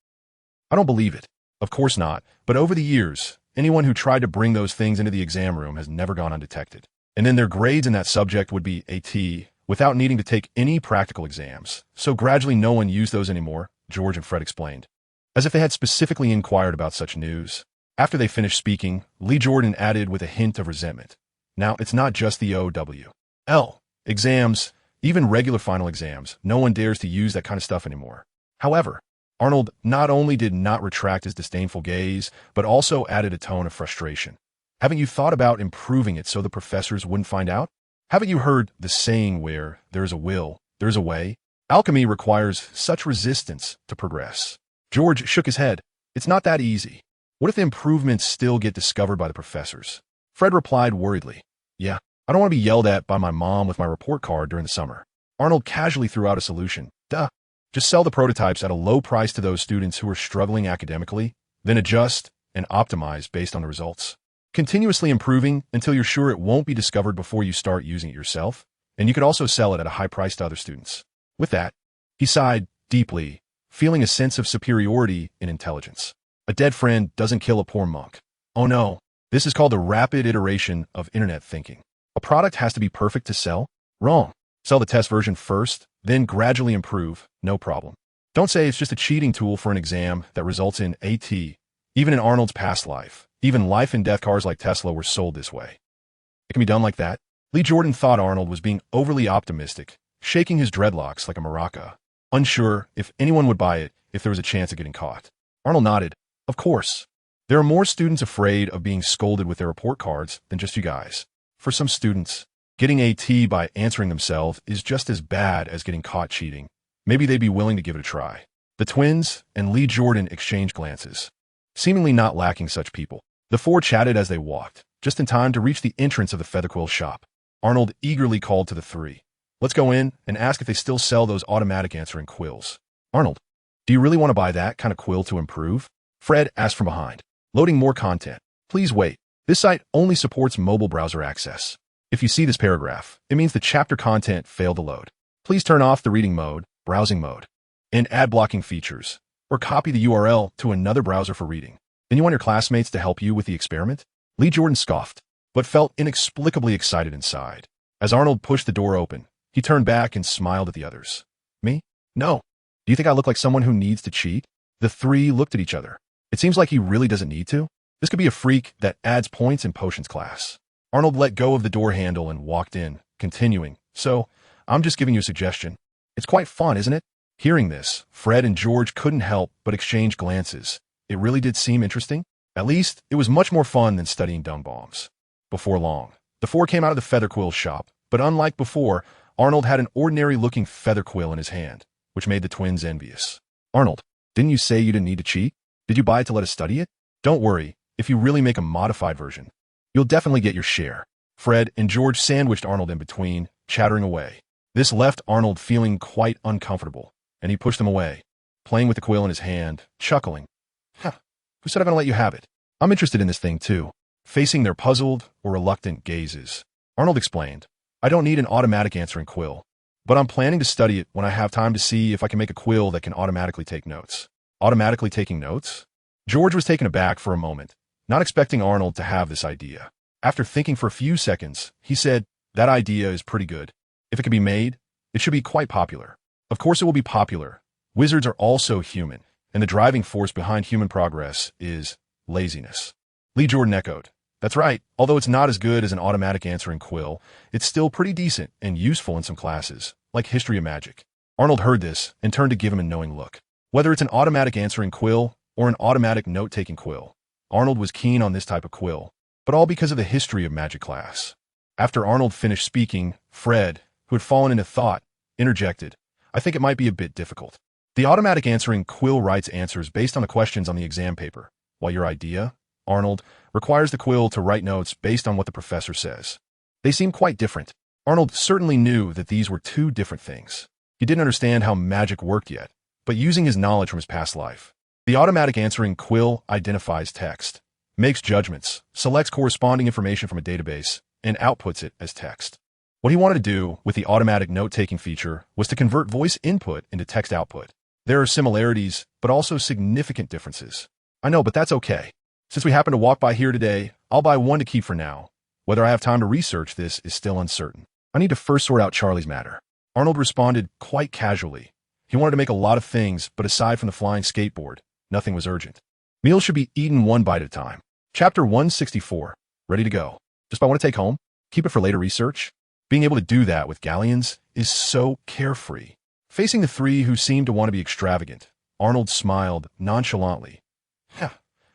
I don't believe it. Of course not, but over the years, anyone who tried to bring those things into the exam room has never gone undetected. And then their grades in that subject would be a T, without needing to take any practical exams. So gradually no one used those anymore, George and Fred explained, as if they had specifically inquired about such news. After they finished speaking, Lee Jordan added with a hint of resentment. Now, it's not just the OWL exams, even regular final exams. No one dares to use that kind of stuff anymore. However, Arnold not only did not retract his disdainful gaze, but also added a tone of frustration. Haven't you thought about improving it so the professors wouldn't find out? Haven't you heard the saying where there is a will, there is a way? Alchemy requires such resistance to progress. George shook his head. It's not that easy. What if the improvements still get discovered by the professors? Fred replied worriedly. Yeah, I don't want to be yelled at by my mom with my report card during the summer. Arnold casually threw out a solution. Duh. Just sell the prototypes at a low price to those students who are struggling academically, then adjust and optimize based on the results. Continuously improving until you're sure it won't be discovered before you start using it yourself, and you could also sell it at a high price to other students. With that, he sighed deeply, feeling a sense of superiority in intelligence. A dead friend doesn't kill a poor monk. Oh no, this is called the rapid iteration of internet thinking. A product has to be perfect to sell? Wrong. Sell the test version first, then gradually improve, no problem. Don't say it's just a cheating tool for an exam that results in AT. Even in Arnold's past life, even life and death cars like Tesla were sold this way. It can be done like that? Lee Jordan thought Arnold was being overly optimistic, shaking his dreadlocks like a maraca, unsure if anyone would buy it if there was a chance of getting caught. Arnold nodded. Of course. There are more students afraid of being scolded with their report cards than just you guys. For some students, getting AT by answering themselves is just as bad as getting caught cheating. Maybe they'd be willing to give it a try. The twins and Lee Jordan exchanged glances, seemingly not lacking such people. The four chatted as they walked, just in time to reach the entrance of the Featherquill shop. Arnold eagerly called to the three. Let's go in and ask if they still sell those automatic answering quills. Arnold, do you really want to buy that kind of quill to improve? Fred asked from behind. Loading more content. Please wait. This site only supports mobile browser access. If you see this paragraph, it means the chapter content failed to load. Please turn off the reading mode, browsing mode, and ad blocking features, or copy the URL to another browser for reading. Then you want your classmates to help you with the experiment? Lee Jordan scoffed, but felt inexplicably excited inside. As Arnold pushed the door open, he turned back and smiled at the others. Me? No. Do you think I look like someone who needs to cheat? The three looked at each other. It seems like he really doesn't need to. This could be a freak that adds points in potions class. Arnold let go of the door handle and walked in, continuing. So, I'm just giving you a suggestion. It's quite fun, isn't it? Hearing this, Fred and George couldn't help but exchange glances. It really did seem interesting. At least, it was much more fun than studying dung bombs. Before long, the four came out of the Featherquill shop, but unlike before, Arnold had an ordinary-looking Featherquill in his hand, which made the twins envious. Arnold, didn't you say you didn't need to cheat? Did you buy it to let us study it? Don't worry, if you really make a modified version, you'll definitely get your share. Fred and George sandwiched Arnold in between, chattering away. This left Arnold feeling quite uncomfortable, and he pushed them away, playing with the quill in his hand, chuckling. Huh, who said I'm going to let you have it? I'm interested in this thing too. Facing their puzzled or reluctant gazes, Arnold explained, I don't need an automatic answering quill, but I'm planning to study it when I have time to see if I can make a quill that can automatically take notes. Automatically taking notes? George was taken aback for a moment, not expecting Arnold to have this idea. After thinking for a few seconds, he said, that idea is pretty good. If it can be made, it should be quite popular. Of course it will be popular. Wizards are also human, and the driving force behind human progress is laziness. Lee Jordan echoed, That's right. Although it's not as good as an automatic answering quill, it's still pretty decent and useful in some classes, like History of Magic. Arnold heard this and turned to give him a knowing look. Whether it's an automatic answering quill or an automatic note-taking quill, Arnold was keen on this type of quill, but all because of the History of Magic class. After Arnold finished speaking, Fred, who had fallen into thought, interjected, "I think it might be a bit difficult. The automatic answering quill writes answers based on the questions on the exam paper, while your idea, Arnold, requires the quill to write notes based on what the professor says. They seem quite different." Arnold certainly knew that these were two different things. He didn't understand how magic worked yet, but using his knowledge from his past life, the automatic answering quill identifies text, makes judgments, selects corresponding information from a database, and outputs it as text. What he wanted to do with the automatic note-taking feature was to convert voice input into text output. There are similarities, but also significant differences. I know, but that's okay. Since we happen to walk by here today, I'll buy one to keep for now. Whether I have time to research this is still uncertain. I need to first sort out Charlie's matter. Arnold responded quite casually. He wanted to make a lot of things, but aside from the flying skateboard, nothing was urgent. Meals should be eaten one bite at a time. Chapter 164. Ready to go. Just what I want to take home? Keep it for later research? Being able to do that with galleons is so carefree. Facing the three who seemed to want to be extravagant, Arnold smiled nonchalantly. "Yeah,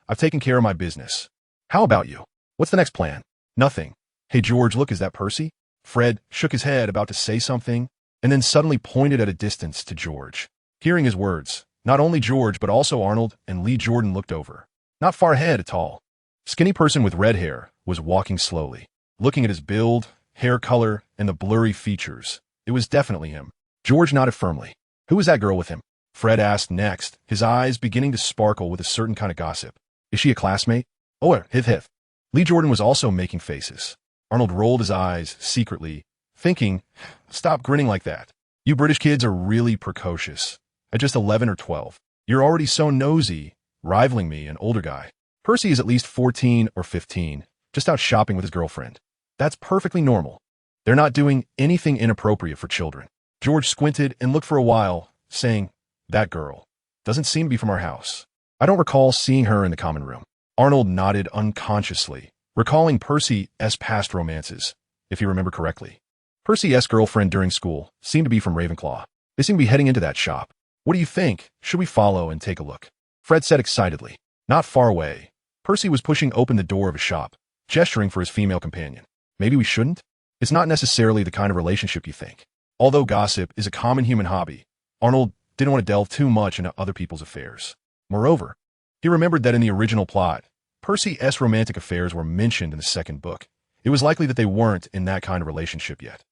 I've taken care of my business. How about you? What's the next plan?" "Nothing. Hey, George, look, is that Percy?" Fred shook his head about to say something, and then suddenly pointed at a distance to George. Hearing his words, not only George but also Arnold and Lee Jordan looked over. Not far ahead, a tall, skinny person with red hair was walking slowly. Looking at his build, hair color, and the blurry features, it was definitely him. George nodded firmly. "Who was that girl with him?" Fred asked next, his eyes beginning to sparkle with a certain kind of gossip. "Is she a classmate?" "Oh, hith. Lee Jordan was also making faces. Arnold rolled his eyes secretly, thinking, "Stop grinning like that. You British kids are really precocious. At just 11 or 12, you're already so nosy, rivaling me, an older guy. Percy is at least 14 or 15, just out shopping with his girlfriend. That's perfectly normal. They're not doing anything inappropriate for children." George squinted and looked for a while, saying, "That girl doesn't seem to be from our house. I don't recall seeing her in the common room." Arnold nodded unconsciously, recalling Percy's past romances, if he remembered correctly. Percy's girlfriend during school seemed to be from Ravenclaw. They seem to be heading into that shop. "What do you think? Should we follow and take a look?" Fred said excitedly. Not far away, Percy was pushing open the door of a shop, gesturing for his female companion. "Maybe we shouldn't? It's not necessarily the kind of relationship you think." Although gossip is a common human hobby, Arnold didn't want to delve too much into other people's affairs. Moreover, he remembered that in the original plot, Percy's romantic affairs were mentioned in the second book. It was likely that they weren't in that kind of relationship yet.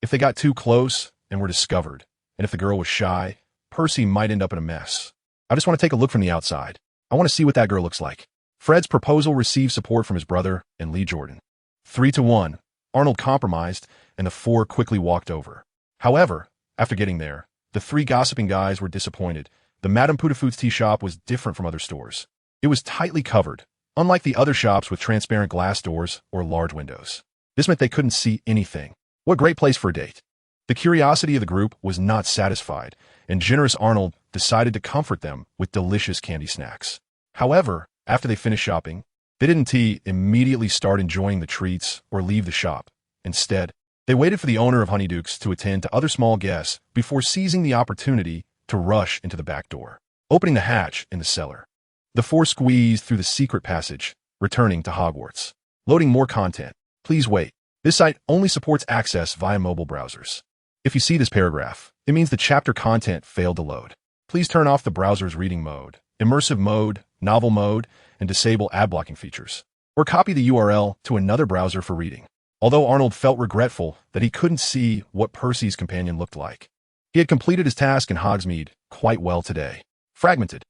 If they got too close and were discovered, and if the girl was shy, Percy might end up in a mess. "I just want to take a look from the outside. I want to see what that girl looks like." Fred's proposal received support from his brother and Lee Jordan. 3-1, Arnold compromised, and the four quickly walked over. However, after getting there, the three gossiping guys were disappointed. The Madame Putafoot's tea shop was different from other stores. It was tightly covered, unlike the other shops with transparent glass doors or large windows. This meant they couldn't see anything. What a great place for a date. The curiosity of the group was not satisfied, and generous Arnold decided to comfort them with delicious candy snacks. However, after they finished shopping, they didn't immediately start enjoying the treats or leave the shop. Instead, they waited for the owner of Honeydukes to attend to other small guests before seizing the opportunity to rush into the back door, opening the hatch in the cellar. The four squeezed through the secret passage, returning to Hogwarts. Loading more content. Please wait. This site only supports access via mobile browsers. If you see this paragraph, it means the chapter content failed to load. Please turn off the browser's reading mode, immersive mode, novel mode, and disable ad blocking features. Or copy the URL to another browser for reading. Although Arnold felt regretful that he couldn't see what Percy's companion looked like. He had completed his task in Hogsmeade quite well today. Fragmented.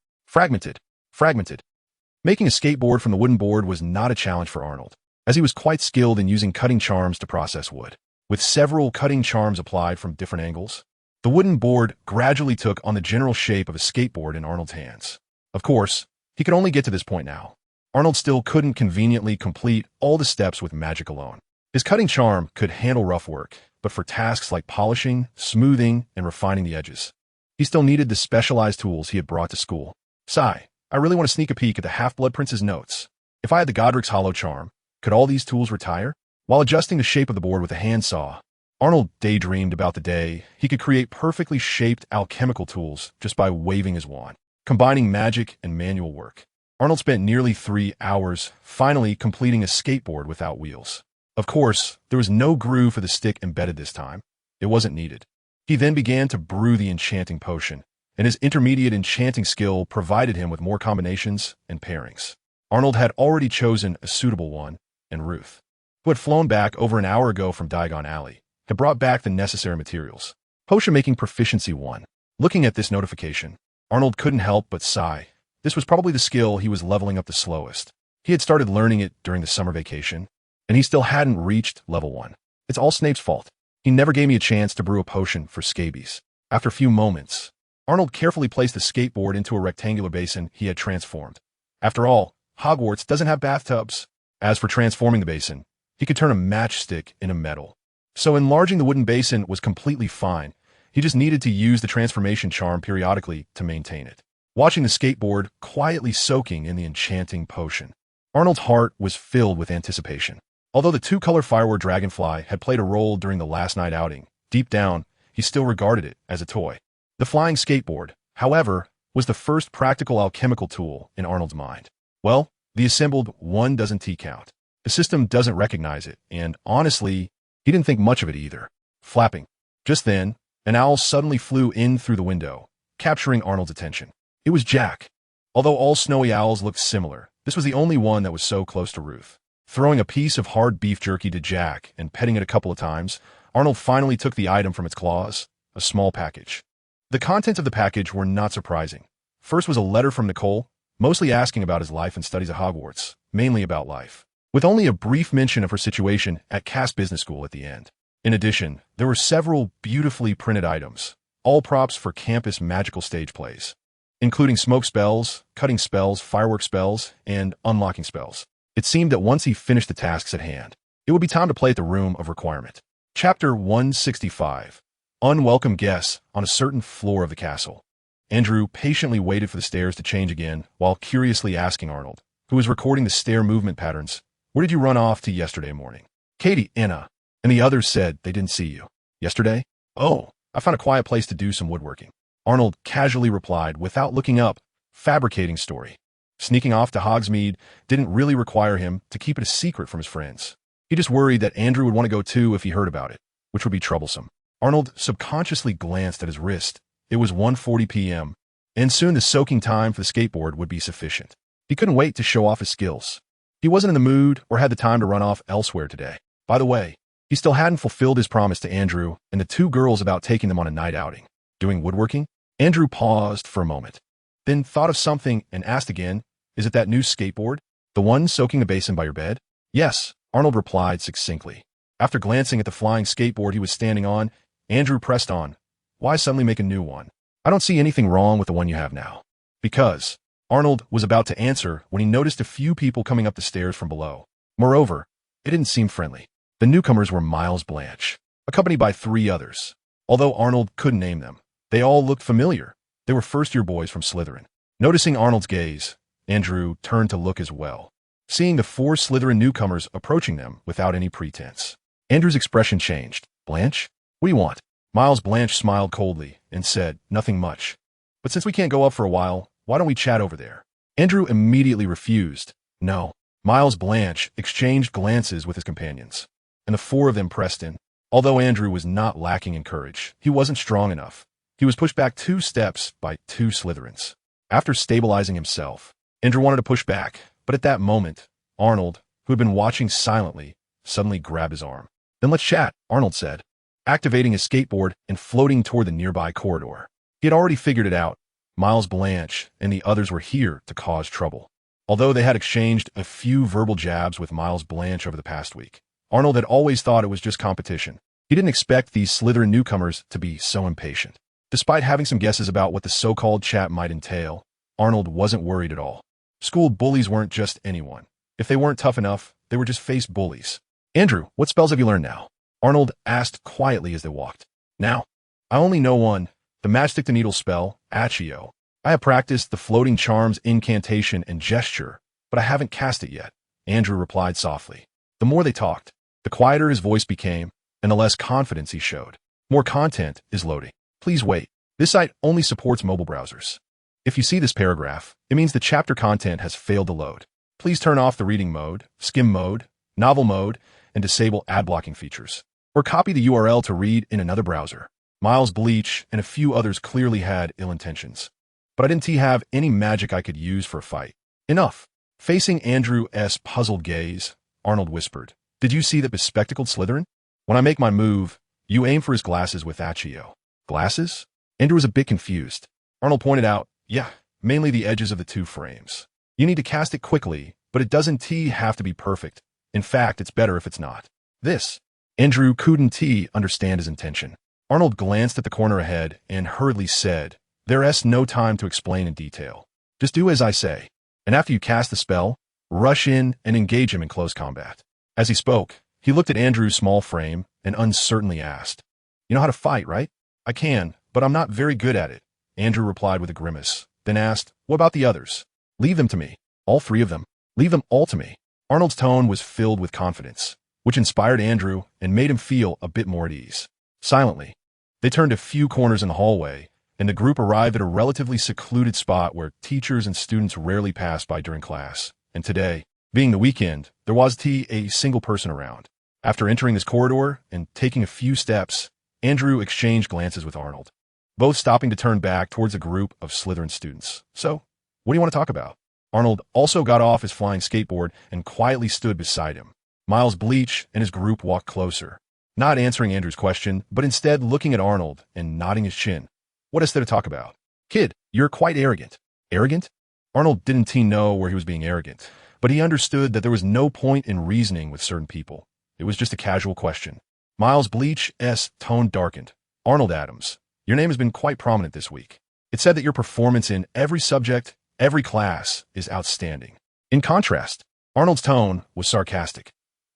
Making a skateboard from the wooden board was not a challenge for Arnold, as he was quite skilled in using cutting charms to process wood. With several cutting charms applied from different angles, the wooden board gradually took on the general shape of a skateboard in Arnold's hands. Of course, he could only get to this point now. Arnold still couldn't conveniently complete all the steps with magic alone. His cutting charm could handle rough work, but for tasks like polishing, smoothing, and refining the edges, he still needed the specialized tools he had brought to school. "Sigh, I really want to sneak a peek at the Half-Blood Prince's notes. If I had the Godric's Hollow charm, Could all these tools retire? While adjusting the shape of the board with a handsaw, Arnold daydreamed about the day he could create perfectly shaped alchemical tools just by waving his wand, combining magic and manual work. Arnold spent nearly 3 hours finally completing a skateboard without wheels. Of course, there was no groove for the stick embedded this time. It wasn't needed. He then began to brew the enchanting potion, and his intermediate enchanting skill provided him with more combinations and pairings. Arnold had already chosen a suitable one, and Ruth, who had flown back over an hour ago from Diagon Alley, had brought back the necessary materials. Potion-making proficiency 1. Looking at this notification, Arnold couldn't help but sigh. This was probably the skill he was leveling up the slowest. He had started learning it during the summer vacation, and he still hadn't reached level 1. It's all Snape's fault. He never gave me a chance to brew a potion for scabies. After a few moments, Arnold carefully placed the skateboard into a rectangular basin he had transformed. After all, Hogwarts doesn't have bathtubs. As for transforming the basin, he could turn a matchstick into metal. So enlarging the wooden basin was completely fine. He just needed to use the transformation charm periodically to maintain it. Watching the skateboard quietly soaking in the enchanting potion, Arnold's heart was filled with anticipation. Although the two-color firework dragonfly had played a role during the last night outing, deep down, he still regarded it as a toy. The flying skateboard, however, was the first practical alchemical tool in Arnold's mind. Well, the assembled one doesn't count. The system doesn't recognize it, and honestly, he didn't think much of it either. Flapping. Just then, an owl suddenly flew in through the window, capturing Arnold's attention. It was Jack. Although all snowy owls looked similar, this was the only one that was so close to Ruth. Throwing a piece of hard beef jerky to Jack and petting it a couple of times, Arnold finally took the item from its claws, a small package. The contents of the package were not surprising. First was a letter from Nicole, mostly asking about his life and studies at Hogwarts, mainly about life, with only a brief mention of her situation at Cass Business School at the end. In addition, there were several beautifully printed items, all props for campus magical stage plays, including smoke spells, cutting spells, firework spells, and unlocking spells. It seemed that once he finished the tasks at hand, it would be time to play at the Room of Requirement. Chapter 165. Unwelcome Guests on a Certain Floor of the Castle. Andrew patiently waited for the stairs to change again while curiously asking Arnold, who was recording the stair movement patterns, "Where did you run off to yesterday morning?" "Katie, Anna, and the others said they didn't see you." "Yesterday? Oh, I found a quiet place to do some woodworking." Arnold casually replied without looking up, fabricating story. Sneaking off to Hogsmeade didn't really require him to keep it a secret from his friends. He just worried that Andrew would want to go too if he heard about it, which would be troublesome. Arnold subconsciously glanced at his wrist. It was 1:40 p.m., and soon the soaking time for the skateboard would be sufficient. He couldn't wait to show off his skills. He wasn't in the mood or had the time to run off elsewhere today. By the way, he still hadn't fulfilled his promise to Andrew and the two girls about taking them on a night outing. Doing woodworking? Andrew paused for a moment, then thought of something and asked again, "Is it that new skateboard? The one soaking the basin by your bed?" "Yes," Arnold replied succinctly. After glancing at the flying skateboard he was standing on, Andrew pressed on. "Why suddenly make a new one? I don't see anything wrong with the one you have now." "Because," Arnold was about to answer when he noticed a few people coming up the stairs from below. Moreover, it didn't seem friendly. The newcomers were Miles Blanche, accompanied by 3 others. Although Arnold couldn't name them, they all looked familiar. They were first-year boys from Slytherin. Noticing Arnold's gaze, Andrew turned to look as well, seeing the 4 Slytherin newcomers approaching them without any pretense. Andrew's expression changed. "Blanche? What do you want?" Miles Blanche smiled coldly and said, "Nothing much. But since we can't go up for a while, why don't we chat over there?" Andrew immediately refused. "No." Miles Blanche exchanged glances with his companions, and the 4 of them pressed in. Although Andrew was not lacking in courage, he wasn't strong enough. He was pushed back 2 steps by 2 Slytherins. After stabilizing himself, Andrew wanted to push back, but at that moment, Arnold, who had been watching silently, suddenly grabbed his arm. "Then let's chat," Arnold said, activating his skateboard and floating toward the nearby corridor. He had already figured it out. Miles Blanche and the others were here to cause trouble. Although they had exchanged a few verbal jabs with Miles Blanche over the past week, Arnold had always thought it was just competition. He didn't expect these Slytherin newcomers to be so impatient. Despite having some guesses about what the so-called chat might entail, Arnold wasn't worried at all. School bullies weren't just anyone. If they weren't tough enough, they were just face bullies. "Andrew, what spells have you learned now?" Arnold asked quietly as they walked. "Now? I only know one, the Matchstick to Needle spell, Accio. I have practiced the floating charms incantation and gesture, but I haven't cast it yet," Andrew replied softly. The more they talked, the quieter his voice became, and the less confidence he showed. More content is loading. Please wait. This site only supports mobile browsers. If you see this paragraph, it means the chapter content has failed to load. Please turn off the reading mode, skim mode, novel mode, and disable ad blocking features. Or copy the URL to read in another browser. Miles Bleach and a few others clearly had ill intentions. But I didn't have any magic I could use for a fight. Enough. Facing Andrew's puzzled gaze, Arnold whispered, "Did you see that bespectacled Slytherin? When I make my move, you aim for his glasses with Accio." Glasses? Andrew was a bit confused. Arnold pointed out, "Yeah, mainly the edges of the two frames. You need to cast it quickly, but it doesn't have to be perfect. In fact, it's better if it's not." This. Andrew couldn't understand his intention. Arnold glanced at the corner ahead and hurriedly said, "There's no time to explain in detail. Just do as I say. And after you cast the spell, rush in and engage him in close combat." As he spoke, he looked at Andrew's small frame and uncertainly asked, "You know how to fight, right?" "I can, but I'm not very good at it," Andrew replied with a grimace, then asked, "What about the others?" "Leave them to me. All three of them. Leave them all to me." Arnold's tone was filled with confidence, which inspired Andrew and made him feel a bit more at ease. Silently, they turned a few corners in the hallway, and the group arrived at a relatively secluded spot where teachers and students rarely passed by during class. And today, being the weekend, there was a single person around. After entering this corridor and taking a few steps, Andrew exchanged glances with Arnold, both stopping to turn back towards a group of Slytherin students. "So, what do you want to talk about?" Arnold also got off his flying skateboard and quietly stood beside him. Miles Bleach and his group walked closer, not answering Andrew's question, but instead looking at Arnold and nodding his chin. "What is there to talk about?" "Kid, you're quite arrogant." "Arrogant?" Arnold didn't know where he was being arrogant, but he understood that there was no point in reasoning with certain people. It was just a casual question. Miles Bleach's tone darkened. "Arnold Adams, your name has been quite prominent this week. It said that your performance in every subject, every class, is outstanding." In contrast, Arnold's tone was sarcastic.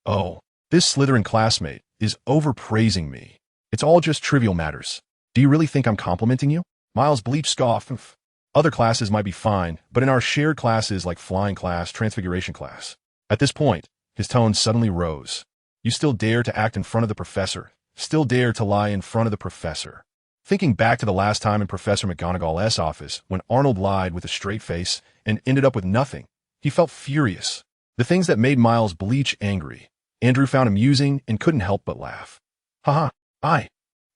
"Oh, this Slytherin classmate is overpraising me. It's all just trivial matters. Do you really think I'm complimenting you?" Miles Bleach scoffed. "Other classes might be fine, but in our shared classes like flying class, transfiguration class." At this point, his tone suddenly rose. "You still dare to act in front of the professor, still dare to lie in front of the professor." Thinking back to the last time in Professor McGonagall's office when Arnold lied with a straight face and ended up with nothing, he felt furious. The things that made Miles Bleach angry, Andrew found amusing and couldn't help but laugh. "Haha,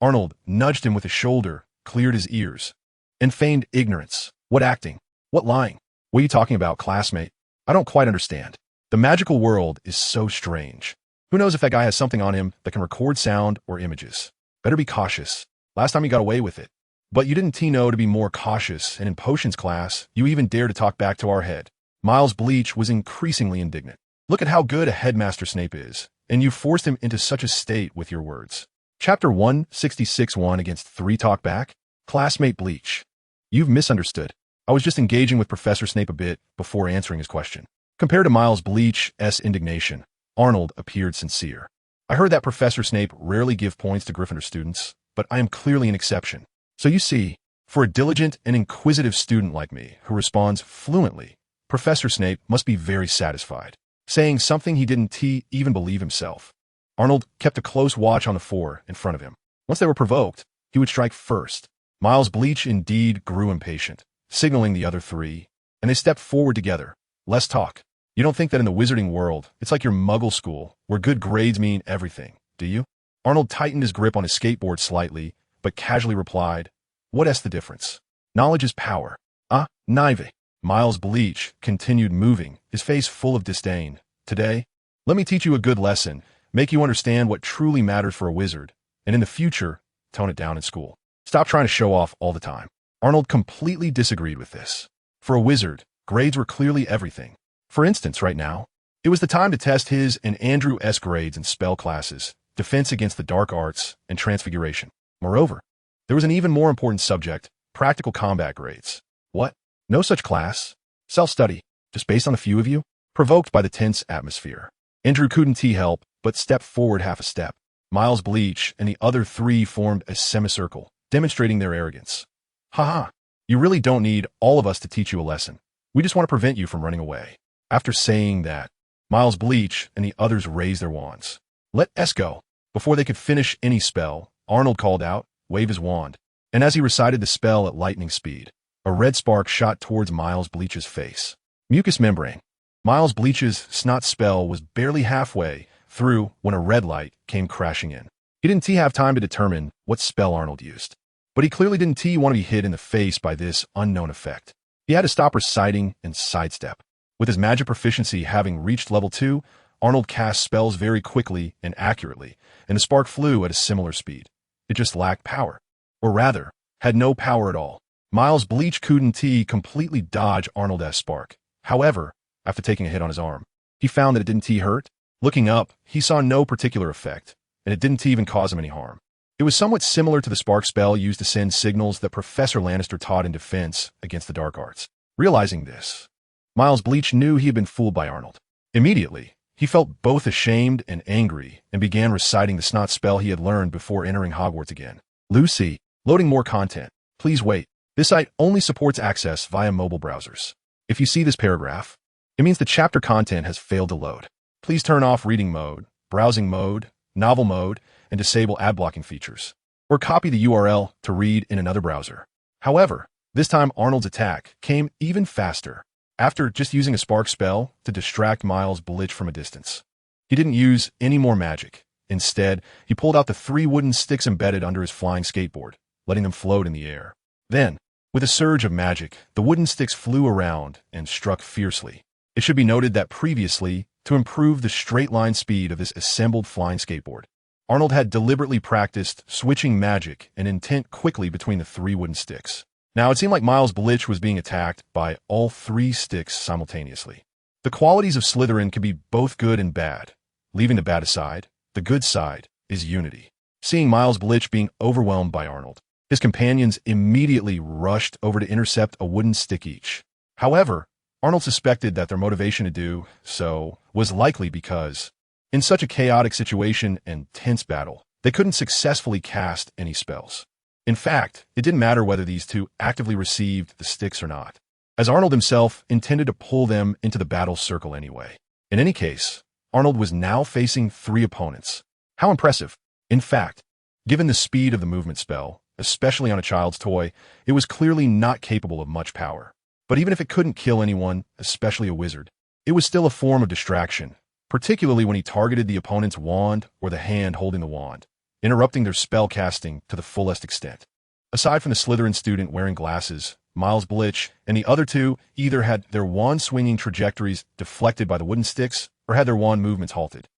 Arnold nudged him with his shoulder, cleared his ears, and feigned ignorance. "What acting? What lying? What are you talking about, classmate? I don't quite understand. The magical world is so strange. Who knows if that guy has something on him that can record sound or images? Better be cautious. Last time you got away with it. But you didn't know to be more cautious, and in potions class, you even dare to talk back to our head." Miles Bleach was increasingly indignant. "Look at how good a headmaster Snape is, and you forced him into such a state with your words." Chapter 166-1 against 3 Talk Back. Classmate Bleach, you've misunderstood. I was just engaging with Professor Snape a bit before answering his question. Compared to Miles Bleach's indignation, Arnold appeared sincere. "I heard that Professor Snape rarely give points to Gryffindor students, but I am clearly an exception. So you see, for a diligent and inquisitive student like me who responds fluently, Professor Snape must be very satisfied," saying something he didn't even believe himself. Arnold kept a close watch on the 4 in front of him. Once they were provoked, he would strike first. Miles Bleach indeed grew impatient, signaling the other 3, and they stepped forward together. "Less talk. You don't think that in the wizarding world, it's like your muggle school, where good grades mean everything, do you?" Arnold tightened his grip on his skateboard slightly, but casually replied, "What's the difference? Knowledge is power." "Ah, naive." Miles Bleach continued moving, his face full of disdain. "Today, let me teach you a good lesson, make you understand what truly matters for a wizard, and in the future, tone it down in school. Stop trying to show off all the time." Arnold completely disagreed with this. For a wizard, grades were clearly everything. For instance, right now, it was the time to test his and Andrew's grades in spell classes, defense against the dark arts, and transfiguration. Moreover, there was an even more important subject, practical combat grades. What? No such class? Self-study, just based on a few of you? Provoked by the tense atmosphere, Andrew couldn't help but step forward half a step. Miles Bleach and the other 3 formed a semicircle, demonstrating their arrogance. "Haha, you really don't need all of us to teach you a lesson. We just want to prevent you from running away." After saying that, Miles Bleach and the others raised their wands. Let us go. Before they could finish any spell, Arnold called out, wave his wand. And as he recited the spell at lightning speed, a red spark shot towards Miles Bleach's face. Mucous membrane. Miles Bleach's snot spell was barely halfway through when a red light came crashing in. He didn't have time to determine what spell Arnold used, but he clearly didn't want to be hit in the face by this unknown effect. He had to stop reciting and sidestep. With his magic proficiency having reached level 2, Arnold cast spells very quickly and accurately, and the spark flew at a similar speed. It just lacked power. Or rather, had no power at all. Miles Bleach couldn't completely dodge Arnold's spark. However, after taking a hit on his arm, he found that it didn't hurt. Looking up, he saw no particular effect, and it didn't even cause him any harm. It was somewhat similar to the spark spell used to send signals that Professor Lannister taught in defense against the dark arts. Realizing this, Miles Bleach knew he had been fooled by Arnold. Immediately, he felt both ashamed and angry and began reciting the snot spell he had learned before entering Hogwarts again. Lucy, loading more content. Please wait. This site only supports access via mobile browsers. If you see this paragraph, it means the chapter content has failed to load. Please turn off reading mode, browsing mode, novel mode, and disable ad blocking features. Or copy the URL to read in another browser. However, this time Arnold's attack came even faster. After just using a spark spell to distract Miles Bleach from a distance, he didn't use any more magic. Instead, he pulled out the 3 wooden sticks embedded under his flying skateboard, letting them float in the air. Then, with a surge of magic, the wooden sticks flew around and struck fiercely. It should be noted that previously, to improve the straight-line speed of this assembled flying skateboard, Arnold had deliberately practiced switching magic and intent quickly between the 3 wooden sticks. Now, it seemed like Miles Bleach was being attacked by all 3 sticks simultaneously. The qualities of Slytherin can be both good and bad. Leaving the bad aside, the good side is unity. Seeing Miles Bleach being overwhelmed by Arnold, his companions immediately rushed over to intercept a wooden stick each. However, Arnold suspected that their motivation to do so was likely because, in such a chaotic situation and tense battle, they couldn't successfully cast any spells. In fact, it didn't matter whether these 2 actively received the sticks or not, as Arnold himself intended to pull them into the battle circle anyway. In any case, Arnold was now facing 3 opponents. How impressive! In fact, given the speed of the movement spell, especially on a child's toy, it was clearly not capable of much power. But even if it couldn't kill anyone, especially a wizard, it was still a form of distraction, particularly when he targeted the opponent's wand or the hand holding the wand, interrupting their spell casting to the fullest extent. Aside from the Slytherin student wearing glasses, Miles Bleach and the other 2 either had their wand-swinging trajectories deflected by the wooden sticks or had their wand movements halted.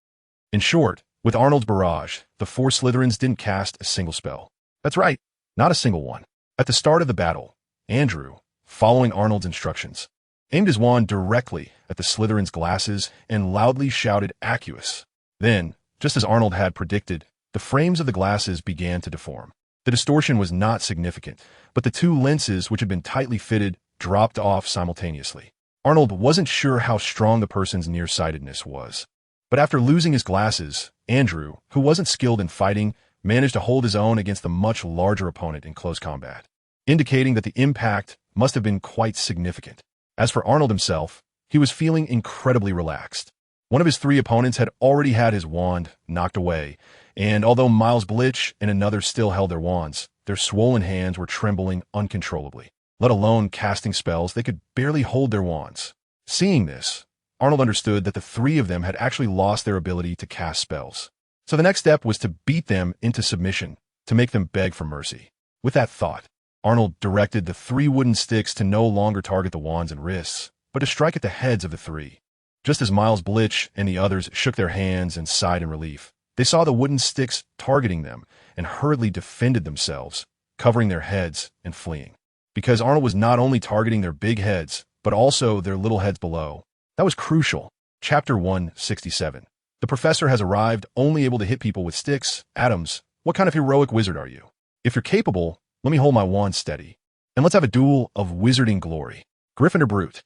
In short, with Arnold's barrage, the 4 Slytherins didn't cast a single spell. That's right, not a single one. At the start of the battle, Andrew, following Arnold's instructions, aimed his wand directly at the Slytherin's glasses and loudly shouted "Accius." Then, just as Arnold had predicted, the frames of the glasses began to deform. The distortion was not significant, but the 2 lenses which had been tightly fitted dropped off simultaneously. Arnold wasn't sure how strong the person's nearsightedness was. But after losing his glasses, Andrew, who wasn't skilled in fighting, managed to hold his own against the much larger opponent in close combat, indicating that the impact must have been quite significant. As for Arnold himself, he was feeling incredibly relaxed. One of his 3 opponents had already had his wand knocked away, and although Miles Bleach and another still held their wands, their swollen hands were trembling uncontrollably. Let alone casting spells, they could barely hold their wands. Seeing this, Arnold understood that the 3 of them had actually lost their ability to cast spells. So the next step was to beat them into submission, to make them beg for mercy. With that thought, Arnold directed the 3 wooden sticks to no longer target the wands and wrists, but to strike at the heads of the 3. Just as Miles Bleach and the others shook their hands and sighed in relief, they saw the wooden sticks targeting them and hurriedly defended themselves, covering their heads and fleeing. Because Arnold was not only targeting their big heads, but also their little heads below. That was crucial. Chapter 167. The professor has arrived, only able to hit people with sticks. Adams, what kind of heroic wizard are you? If you're capable, let me hold my wand steady, and let's have a duel of wizarding glory. Gryffindor Brute.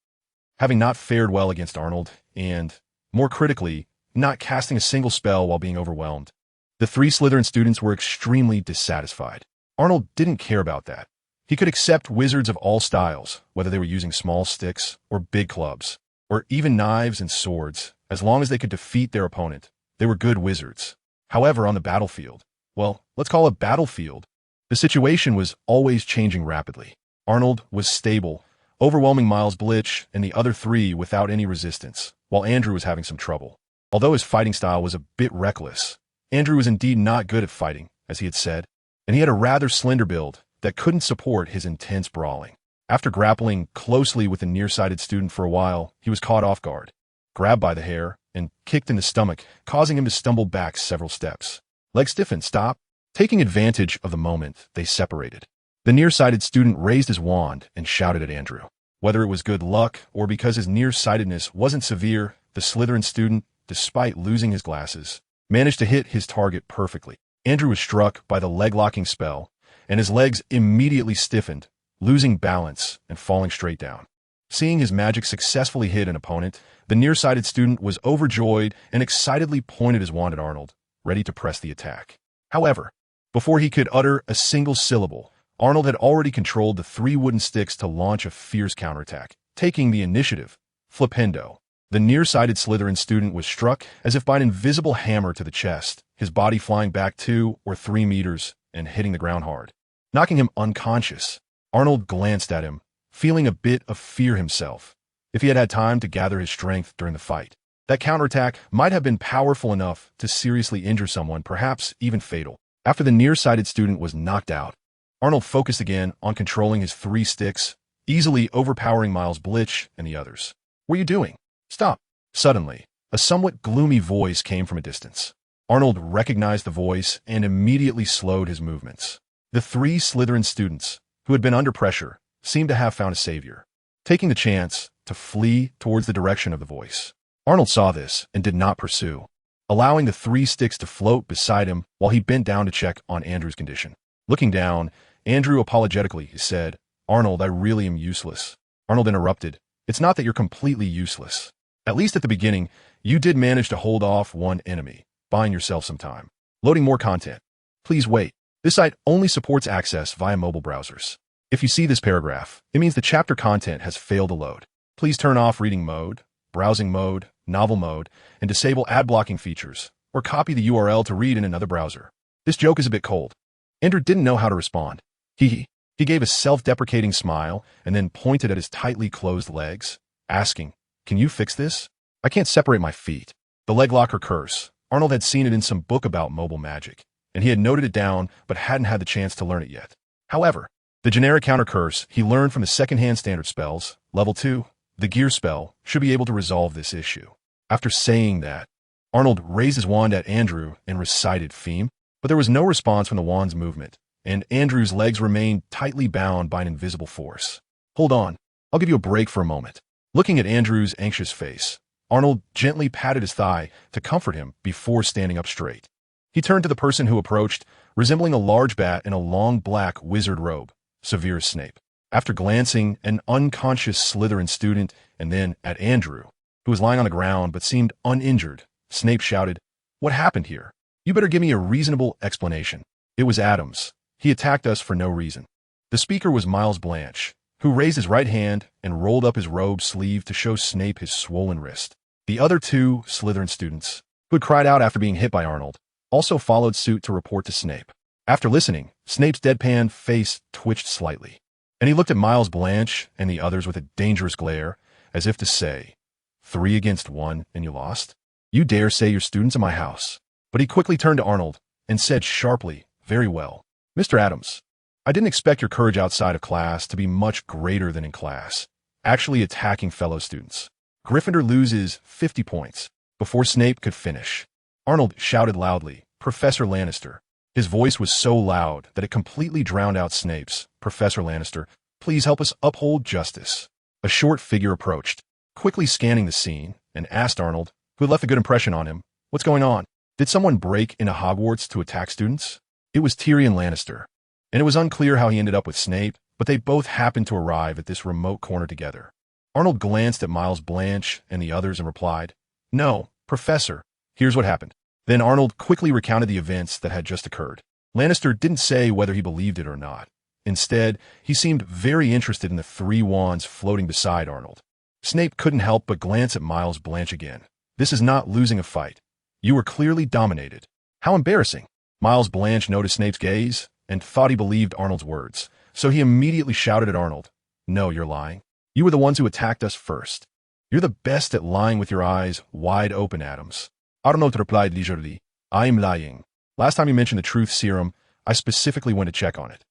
Having not fared well against Arnold, and, more critically, not casting a single spell while being overwhelmed, the 3 Slytherin students were extremely dissatisfied. Arnold didn't care about that. He could accept wizards of all styles, whether they were using small sticks or big clubs. or even knives and swords, as long as they could defeat their opponent. They were good wizards. However, on the battlefield, well, let's call it battlefield, the situation was always changing rapidly. Arnold was stable, overwhelming Miles Blitch and the other three without any resistance, while Andrew was having some trouble. Although his fighting style was a bit reckless, Andrew was indeed not good at fighting, as he had said, and he had a rather slender build that couldn't support his intense brawling. After grappling closely with the nearsighted student for a while, he was caught off guard, grabbed by the hair, and kicked in the stomach, causing him to stumble back several steps. Leg stiffened, stop. Taking advantage of the moment, they separated. The nearsighted student raised his wand and shouted at Andrew. Whether it was good luck or because his nearsightedness wasn't severe, the Slytherin student, despite losing his glasses, managed to hit his target perfectly. Andrew was struck by the leg-locking spell, and his legs immediately stiffened, losing balance and falling straight down. Seeing his magic successfully hit an opponent, the nearsighted student was overjoyed and excitedly pointed his wand at Arnold, ready to press the attack. However, before he could utter a single syllable, Arnold had already controlled the 3 wooden sticks to launch a fierce counterattack, taking the initiative. Flipendo. The nearsighted Slytherin student was struck as if by an invisible hammer to the chest, his body flying back 2 or 3 meters and hitting the ground hard, knocking him unconscious. Arnold glanced at him, feeling a bit of fear himself. If he had had time to gather his strength during the fight, that counterattack might have been powerful enough to seriously injure someone, perhaps even fatal. After the nearsighted student was knocked out, Arnold focused again on controlling his 3 sticks, easily overpowering Miles Blitch and the others. "What are you doing? Stop." Suddenly, a somewhat gloomy voice came from a distance. Arnold recognized the voice and immediately slowed his movements. The 3 Slytherin students, who had been under pressure, seemed to have found a savior, taking the chance to flee towards the direction of the voice. Arnold saw this and did not pursue, allowing the 3 sticks to float beside him while he bent down to check on Andrew's condition. Looking down, Andrew apologetically said, "Arnold, I really am useless." Arnold interrupted, "It's not that you're completely useless. At least at the beginning, you did manage to hold off one enemy, buying yourself some time. Loading more content. Please wait. This site only supports access via mobile browsers. If you see this paragraph, it means the chapter content has failed to load. Please turn off reading mode, browsing mode, novel mode, and disable ad blocking features, or copy the URL to read in another browser." This joke is a bit cold. Andrew didn't know how to respond. He gave a self-deprecating smile and then pointed at his tightly closed legs, asking, "Can you fix this? I can't separate my feet." The leg locker curse. Arnold had seen it in some book about mobile magic, and he had noted it down but hadn't had the chance to learn it yet. However, the generic counter curse he learned from the second-hand standard spells, level 2, the gear spell, should be able to resolve this issue. After saying that, Arnold raised his wand at Andrew and recited Theme, but there was no response from the wand's movement, and Andrew's legs remained tightly bound by an invisible force. "Hold on, I'll give you a break for a moment." Looking at Andrew's anxious face, Arnold gently patted his thigh to comfort him before standing up straight. He turned to the person who approached, resembling a large bat in a long black wizard robe, Severus Snape. After glancing at an unconscious Slytherin student and then at Andrew, who was lying on the ground but seemed uninjured, Snape shouted, "What happened here? You better give me a reasonable explanation." "It was Adams. He attacked us for no reason." The speaker was Miles Blanche, who raised his right hand and rolled up his robe sleeve to show Snape his swollen wrist. The other 2 Slytherin students, who had cried out after being hit by Arnold, also followed suit to report to Snape. After listening, Snape's deadpan face twitched slightly, and he looked at Miles Blanche and the others with a dangerous glare, as if to say, 3 against 1 and you lost? You dare say you're students in my house?" But he quickly turned to Arnold and said sharply, "Very well. Mr. Adams, I didn't expect your courage outside of class to be much greater than in class, actually attacking fellow students. Gryffindor loses 50 points." Before Snape could finish, Arnold shouted loudly, "Professor Lannister." His voice was so loud that it completely drowned out Snape's. "Professor Lannister, please help us uphold justice." A short figure approached, quickly scanning the scene, and asked Arnold, who had left a good impression on him, "What's going on? Did someone break into Hogwarts to attack students?" It was Tyrion Lannister, and it was unclear how he ended up with Snape, but they both happened to arrive at this remote corner together. Arnold glanced at Miles Blanche and the others and replied, "No, Professor, here's what happened." Then Arnold quickly recounted the events that had just occurred. Lannister didn't say whether he believed it or not. Instead, he seemed very interested in the 3 wands floating beside Arnold. Snape couldn't help but glance at Miles Blanche again. This is not losing a fight. You were clearly dominated. How embarrassing. Miles Blanche noticed Snape's gaze and thought he believed Arnold's words, so he immediately shouted at Arnold, "No, you're lying. You were the ones who attacked us first. You're the best at lying with your eyes wide open, Adams." Arnold replied leisurely, "I'm lying. Last time you mentioned the truth serum, I specifically went to check on it."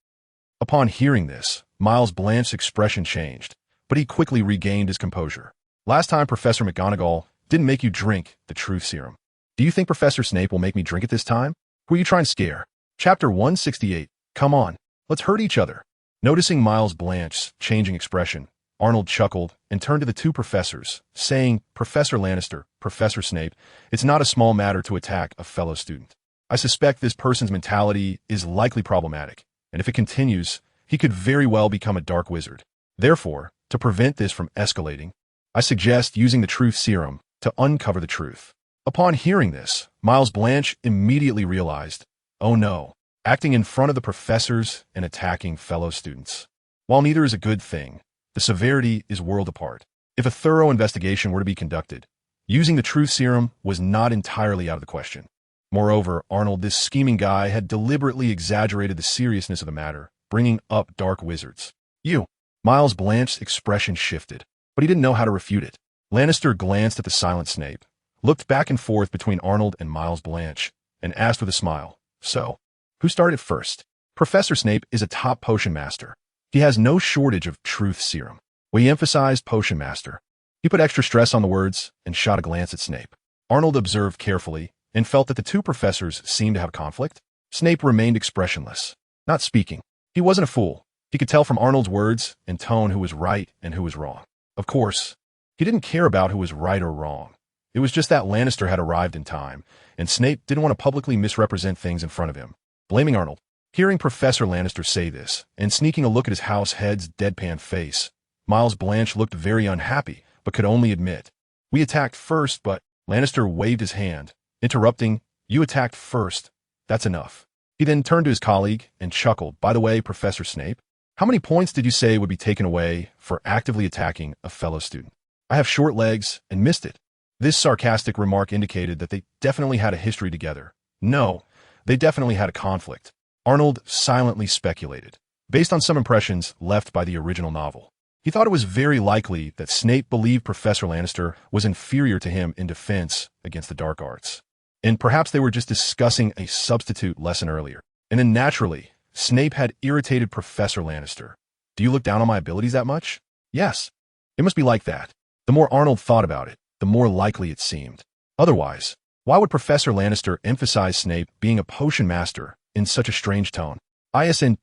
Upon hearing this, Miles Blanche's expression changed, but he quickly regained his composure. "Last time Professor McGonagall didn't make you drink the truth serum. Do you think Professor Snape will make me drink it this time? Who are you trying to scare?" Chapter 168. Come on, let's hurt each other. Noticing Miles Blanche's changing expression, Arnold chuckled and turned to the two professors, saying, "Professor Lannister, Professor Snape, it's not a small matter to attack a fellow student. I suspect this person's mentality is likely problematic, and if it continues, he could very well become a dark wizard. Therefore, to prevent this from escalating, I suggest using the truth serum to uncover the truth." Upon hearing this, Miles Blanche immediately realized, oh no, acting in front of the professors and attacking fellow students. While neither is a good thing, the severity is world apart. If a thorough investigation were to be conducted, using the truth serum was not entirely out of the question. Moreover, Arnold, this scheming guy, had deliberately exaggerated the seriousness of the matter, bringing up dark wizards. "You." Miles Blanche's expression shifted, but he didn't know how to refute it. Lannister glanced at the silent Snape, looked back and forth between Arnold and Miles Blanche, and asked with a smile, "So, who started first?" Professor Snape is a top potion master. He has no shortage of truth serum. We emphasized potion master. He put extra stress on the words and shot a glance at Snape. Arnold observed carefully and felt that the two professors seemed to have conflict. Snape remained expressionless, not speaking. He wasn't a fool. He could tell from Arnold's words and tone who was right and who was wrong. Of course, he didn't care about who was right or wrong. It was just that Lannister had arrived in time, and Snape didn't want to publicly misrepresent things in front of him. Blaming Arnold. Hearing Professor Lannister say this, and sneaking a look at his house head's deadpan face, Miles Blanche looked very unhappy, but could only admit, "We attacked first, but..." Lannister waved his hand, interrupting, "You attacked first. That's enough." He then turned to his colleague and chuckled, "By the way, Professor Snape, how many points did you say would be taken away for actively attacking a fellow student? I have short legs and missed it." This sarcastic remark indicated that they definitely had a history together. No, they definitely had a conflict. Arnold silently speculated, based on some impressions left by the original novel. He thought it was very likely that Snape believed Professor Lannister was inferior to him in defense against the dark arts. And perhaps they were just discussing a substitute lesson earlier. And then naturally, Snape had irritated Professor Lannister. "Do you look down on my abilities that much?" "Yes. It must be like that." The more Arnold thought about it, the more likely it seemed. Otherwise, why would Professor Lannister emphasize Snape being a potion master in such a strange tone? Isn't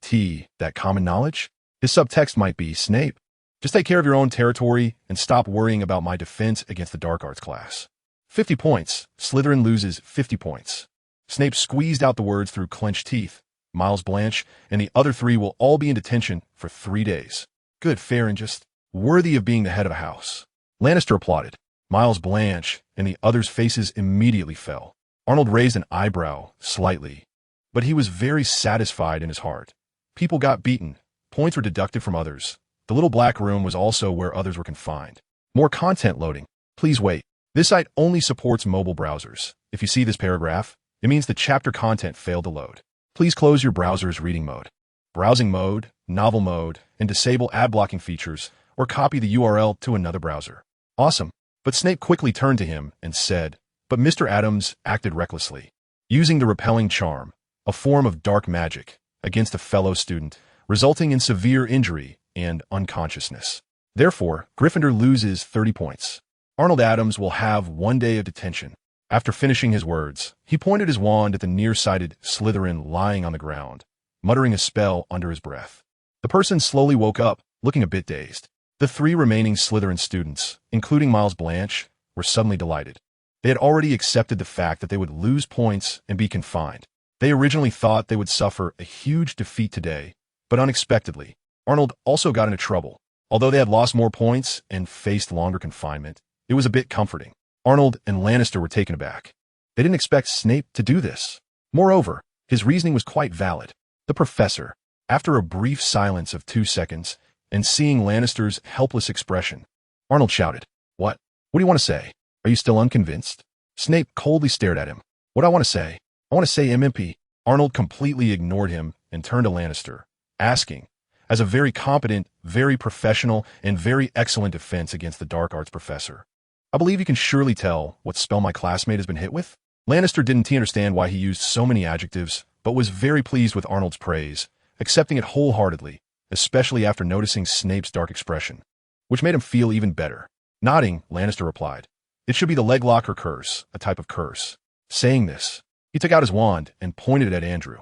that common knowledge? His subtext might be, "Snape, just take care of your own territory and stop worrying about my defense against the dark arts class." 50 points. Slytherin loses 50 points. Snape squeezed out the words through clenched teeth. Miles Blanche and the other three will all be in detention for 3 days. Good, fair, and just worthy of being the head of a house. Lannister applauded. Miles Blanche and the others' faces immediately fell. Arnold raised an eyebrow slightly, but he was very satisfied in his heart. People got beaten. Points were deducted from others. The little black room was also where others were confined. More content loading. Please wait. This site only supports mobile browsers. If you see this paragraph, it means the chapter content failed to load. Please close your browser's reading mode, browsing mode, novel mode, and disable ad blocking features, or copy the URL to another browser. Awesome. But Snape quickly turned to him and said, "But Mr. Adams acted recklessly, using the repelling charm, a form of dark magic, against a fellow student, resulting in severe injury and unconsciousness. Therefore, Gryffindor loses 30 points. Arnold Adams will have 1 day of detention." After finishing his words, he pointed his wand at the nearsighted Slytherin lying on the ground, muttering a spell under his breath. The person slowly woke up, looking a bit dazed. The 3 remaining Slytherin students, including Miles Blanche, were suddenly delighted. They had already accepted the fact that they would lose points and be confined. They originally thought they would suffer a huge defeat today, but unexpectedly, Arnold also got into trouble. Although they had lost more points and faced longer confinement, it was a bit comforting. Arnold and Lannister were taken aback. They didn't expect Snape to do this. Moreover, his reasoning was quite valid. The professor, after a brief silence of 2 seconds, and seeing Lannister's helpless expression, Arnold shouted. What? What do you want to say? Are you still unconvinced? Snape coldly stared at him. What do I want to say? I want to say MMP. Arnold completely ignored him and turned to Lannister, asking, as a very competent, very professional, and very excellent defense against the dark arts professor, I believe you can surely tell what spell my classmate has been hit with? Lannister didn't understand why he used so many adjectives, but was very pleased with Arnold's praise, accepting it wholeheartedly, especially after noticing Snape's dark expression, which made him feel even better. Nodding, Lannister replied, It should be the Leglocker curse, a type of curse. Saying this, he took out his wand and pointed it at Andrew.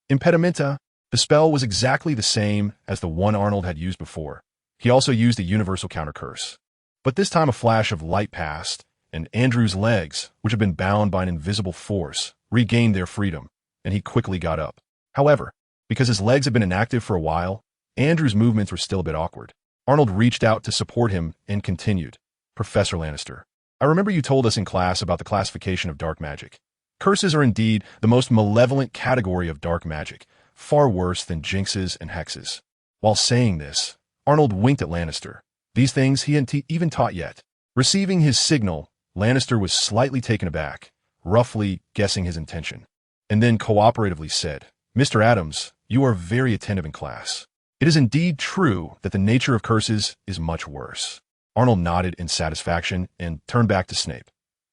Impedimenta. The spell was exactly the same as the one Arnold had used before. He also used a universal counter curse. But this time a flash of light passed, and Andrew's legs, which had been bound by an invisible force, regained their freedom, and he quickly got up. However, because his legs had been inactive for a while, Andrew's movements were still a bit awkward. Arnold reached out to support him and continued, Professor Lannister, I remember you told us in class about the classification of dark magic. Curses are indeed the most malevolent category of dark magic, far worse than jinxes and hexes. While saying this, Arnold winked at Lannister. These things he hadn't even taught yet. Receiving his signal, Lannister was slightly taken aback, roughly guessing his intention, and then cooperatively said, Mr. Adams, you are very attentive in class. It is indeed true that the nature of curses is much worse. Arnold nodded in satisfaction and turned back to Snape.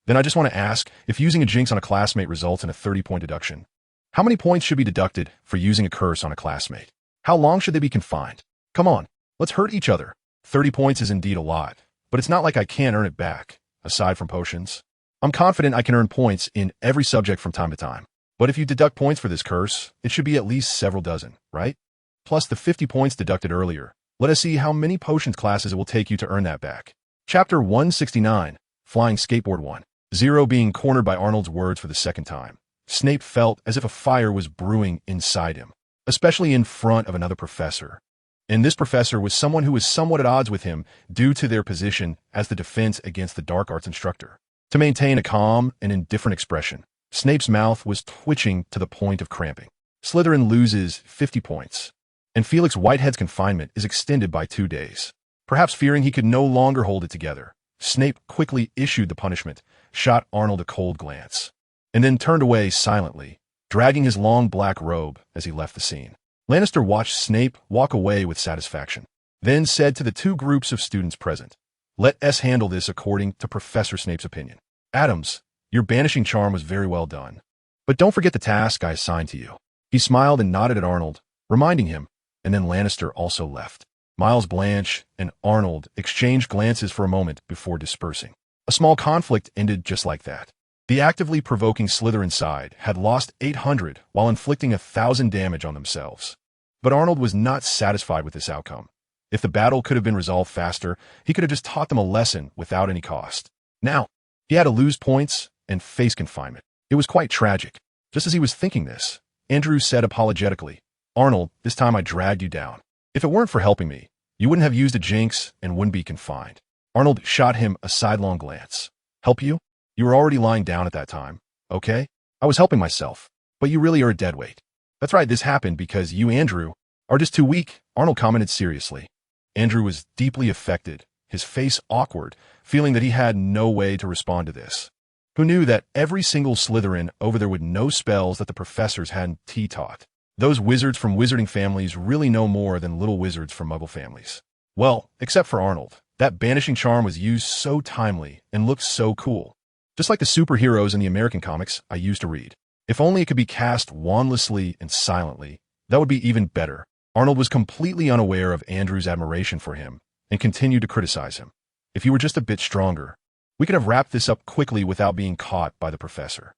Then I just want to ask, if using a jinx on a classmate results in a 30-point deduction, how many points should be deducted for using a curse on a classmate? How long should they be confined? Come on, let's hurt each other. 30 points is indeed a lot, but it's not like I can't earn it back, aside from potions. I'm confident I can earn points in every subject from time to time. But if you deduct points for this curse, it should be at least several dozen, right? Plus the 50 points deducted earlier. Let us see how many potions classes it will take you to earn that back. Chapter 169, Flying Skateboard 1. Zero being cornered by Arnold's words for the second time. Snape felt as if a fire was brewing inside him, especially in front of another professor. And this professor was someone who was somewhat at odds with him due to their position as the defense against the dark arts instructor. To maintain a calm and indifferent expression, Snape's mouth was twitching to the point of cramping. Slytherin loses 50 points, and Felix Whitehead's confinement is extended by 2 days. Perhaps fearing he could no longer hold it together, Snape quickly issued the punishment, shot Arnold a cold glance, and then turned away silently, dragging his long black robe as he left the scene. Lannister watched Snape walk away with satisfaction, then said to the two groups of students present, Let us handle this according to Professor Snape's opinion. Adams, your banishing charm was very well done, but don't forget the task I assigned to you. He smiled and nodded at Arnold, reminding him, and then Lannister also left. Miles Blanche and Arnold exchanged glances for a moment before dispersing. A small conflict ended just like that. The actively provoking Slytherin side had lost 800 while inflicting 1,000 damage on themselves. But Arnold was not satisfied with this outcome. If the battle could have been resolved faster, he could have just taught them a lesson without any cost. Now, he had to lose points and face confinement. It was quite tragic. Just as he was thinking this, Andrew said apologetically, Arnold, this time I dragged you down. If it weren't for helping me, you wouldn't have used a jinx and wouldn't be confined. Arnold shot him a sidelong glance. Help you? You were already lying down at that time, okay? I was helping myself, but you really are a deadweight. That's right, this happened because you, Andrew, are just too weak, Arnold commented seriously. Andrew was deeply affected, his face awkward, feeling that he had no way to respond to this. Who knew that every single Slytherin over there would know spells that the professors hadn't taught? Those wizards from wizarding families really know more than little wizards from muggle families. Well, except for Arnold. That banishing charm was used so timely and looked so cool. Just like the superheroes in the American comics I used to read. If only it could be cast wandlessly and silently, that would be even better. Arnold was completely unaware of Andrew's admiration for him and continued to criticize him. If you were just a bit stronger, we could have wrapped this up quickly without being caught by the professor.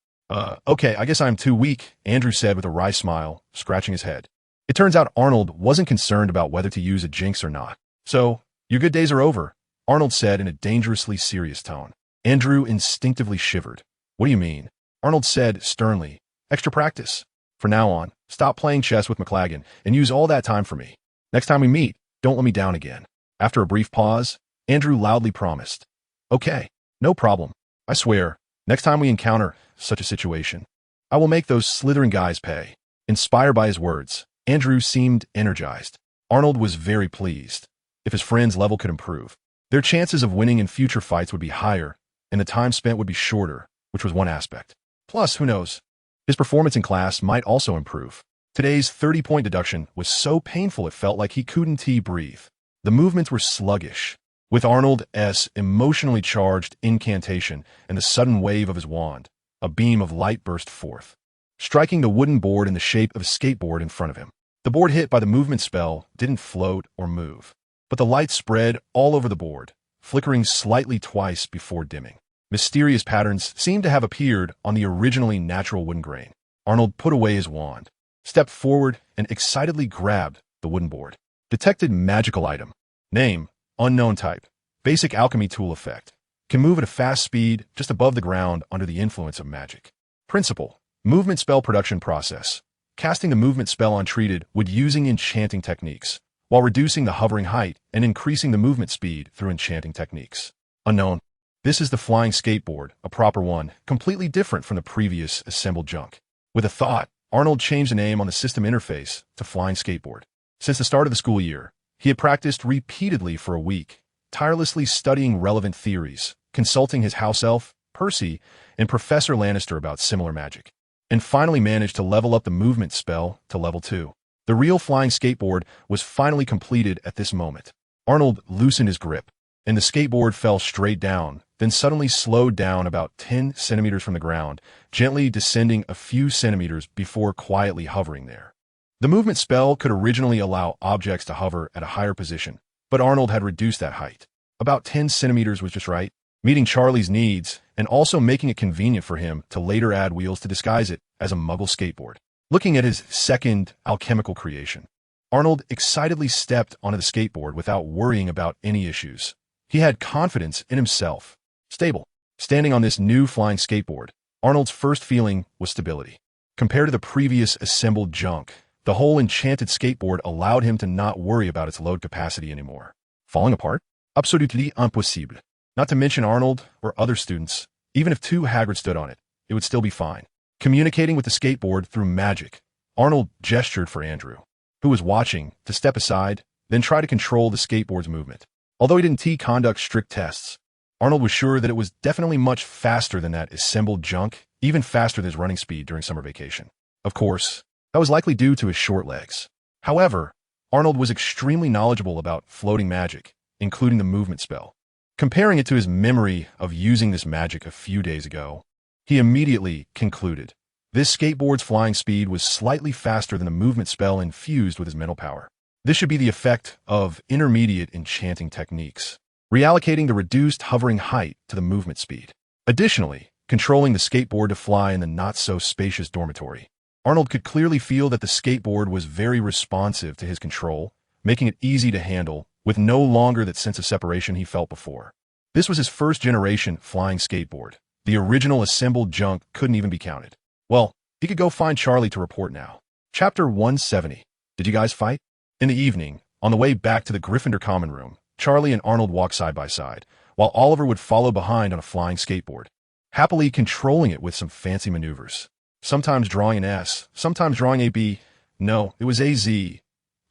Okay, I guess I'm too weak, Andrew said with a wry smile, scratching his head. It turns out Arnold wasn't concerned about whether to use a jinx or not. So, your good days are over, Arnold said in a dangerously serious tone. Andrew instinctively shivered. What do you mean? Arnold said sternly. Extra practice. From now on, stop playing chess with McLagan and use all that time for me. Next time we meet, don't let me down again. After a brief pause, Andrew loudly promised. Okay, no problem. I swear, next time we encounter such a situation, I will make those Slytherin guys pay. Inspired by his words, Andrew seemed energized. Arnold was very pleased. If his friend's level could improve, Their chances of winning in future fights would be higher, and the time spent would be shorter, which was one aspect. Plus, who knows? His performance in class might also improve. Today's 30-point deduction was so painful it felt like he couldn't breathe. The movements were sluggish. With Arnold's emotionally charged incantation and the sudden wave of his wand, a beam of light burst forth, striking the wooden board in the shape of a skateboard in front of him. The board hit by the movement spell didn't float or move, but the light spread all over the board, flickering slightly twice before dimming. Mysterious patterns seemed to have appeared on the originally natural wooden grain. Arnold put away his wand, stepped forward, and excitedly grabbed the wooden board. Detected magical item. Name, unknown type. Basic alchemy tool effect. Can move at a fast speed just above the ground under the influence of magic. Principle. Movement spell production process. Casting the movement spell untreated with using enchanting techniques, while reducing the hovering height and increasing the movement speed through enchanting techniques. Unknown. This is the flying skateboard, a proper one, completely different from the previous assembled junk. With a thought, Arnold changed the name on the system interface to Flying Skateboard. Since the start of the school year, he had practiced repeatedly for a week, tirelessly studying relevant theories, consulting his house elf, Percy, and Professor Lannister about similar magic, and finally managed to level up the movement spell to level 2. The real flying skateboard was finally completed at this moment. Arnold loosened his grip, and the skateboard fell straight down, then suddenly slowed down about 10 centimeters from the ground, gently descending a few centimeters before quietly hovering there. The movement spell could originally allow objects to hover at a higher position, but Arnold had reduced that height. About 10 centimeters was just right, meeting Charlie's needs and also making it convenient for him to later add wheels to disguise it as a Muggle skateboard. Looking at his second alchemical creation, Arnold excitedly stepped onto the skateboard without worrying about any issues. He had confidence in himself. Stable. Standing on this new flying skateboard, Arnold's first feeling was stability. Compared to the previous assembled junk, the whole enchanted skateboard allowed him to not worry about its load capacity anymore. Falling apart? Absolutely impossible. Not to mention Arnold or other students, even if 2 Hagrid stood on it, it would still be fine. Communicating with the skateboard through magic, Arnold gestured for Andrew, who was watching, to step aside, then try to control the skateboard's movement. Although he didn't conduct strict tests, Arnold was sure that it was definitely much faster than that assembled junk, even faster than his running speed during summer vacation. Of course, that was likely due to his short legs. However, Arnold was extremely knowledgeable about floating magic, including the movement spell. Comparing it to his memory of using this magic a few days ago, he immediately concluded this skateboard's flying speed was slightly faster than the movement spell infused with his mental power. This should be the effect of intermediate enchanting techniques, reallocating the reduced hovering height to the movement speed. Additionally, controlling the skateboard to fly in the not-so-spacious dormitory. Arnold could clearly feel that the skateboard was very responsive to his control, making it easy to handle, with no longer that sense of separation he felt before. This was his first-generation flying skateboard. The original assembled junk couldn't even be counted. Well, he could go find Charlie to report now. Chapter 170. Did you guys fight? In the evening, on the way back to the Gryffindor common room, Charlie and Arnold walked side by side, while Oliver would follow behind on a flying skateboard, happily controlling it with some fancy maneuvers. Sometimes drawing an S, sometimes drawing a B. No, it was a Z.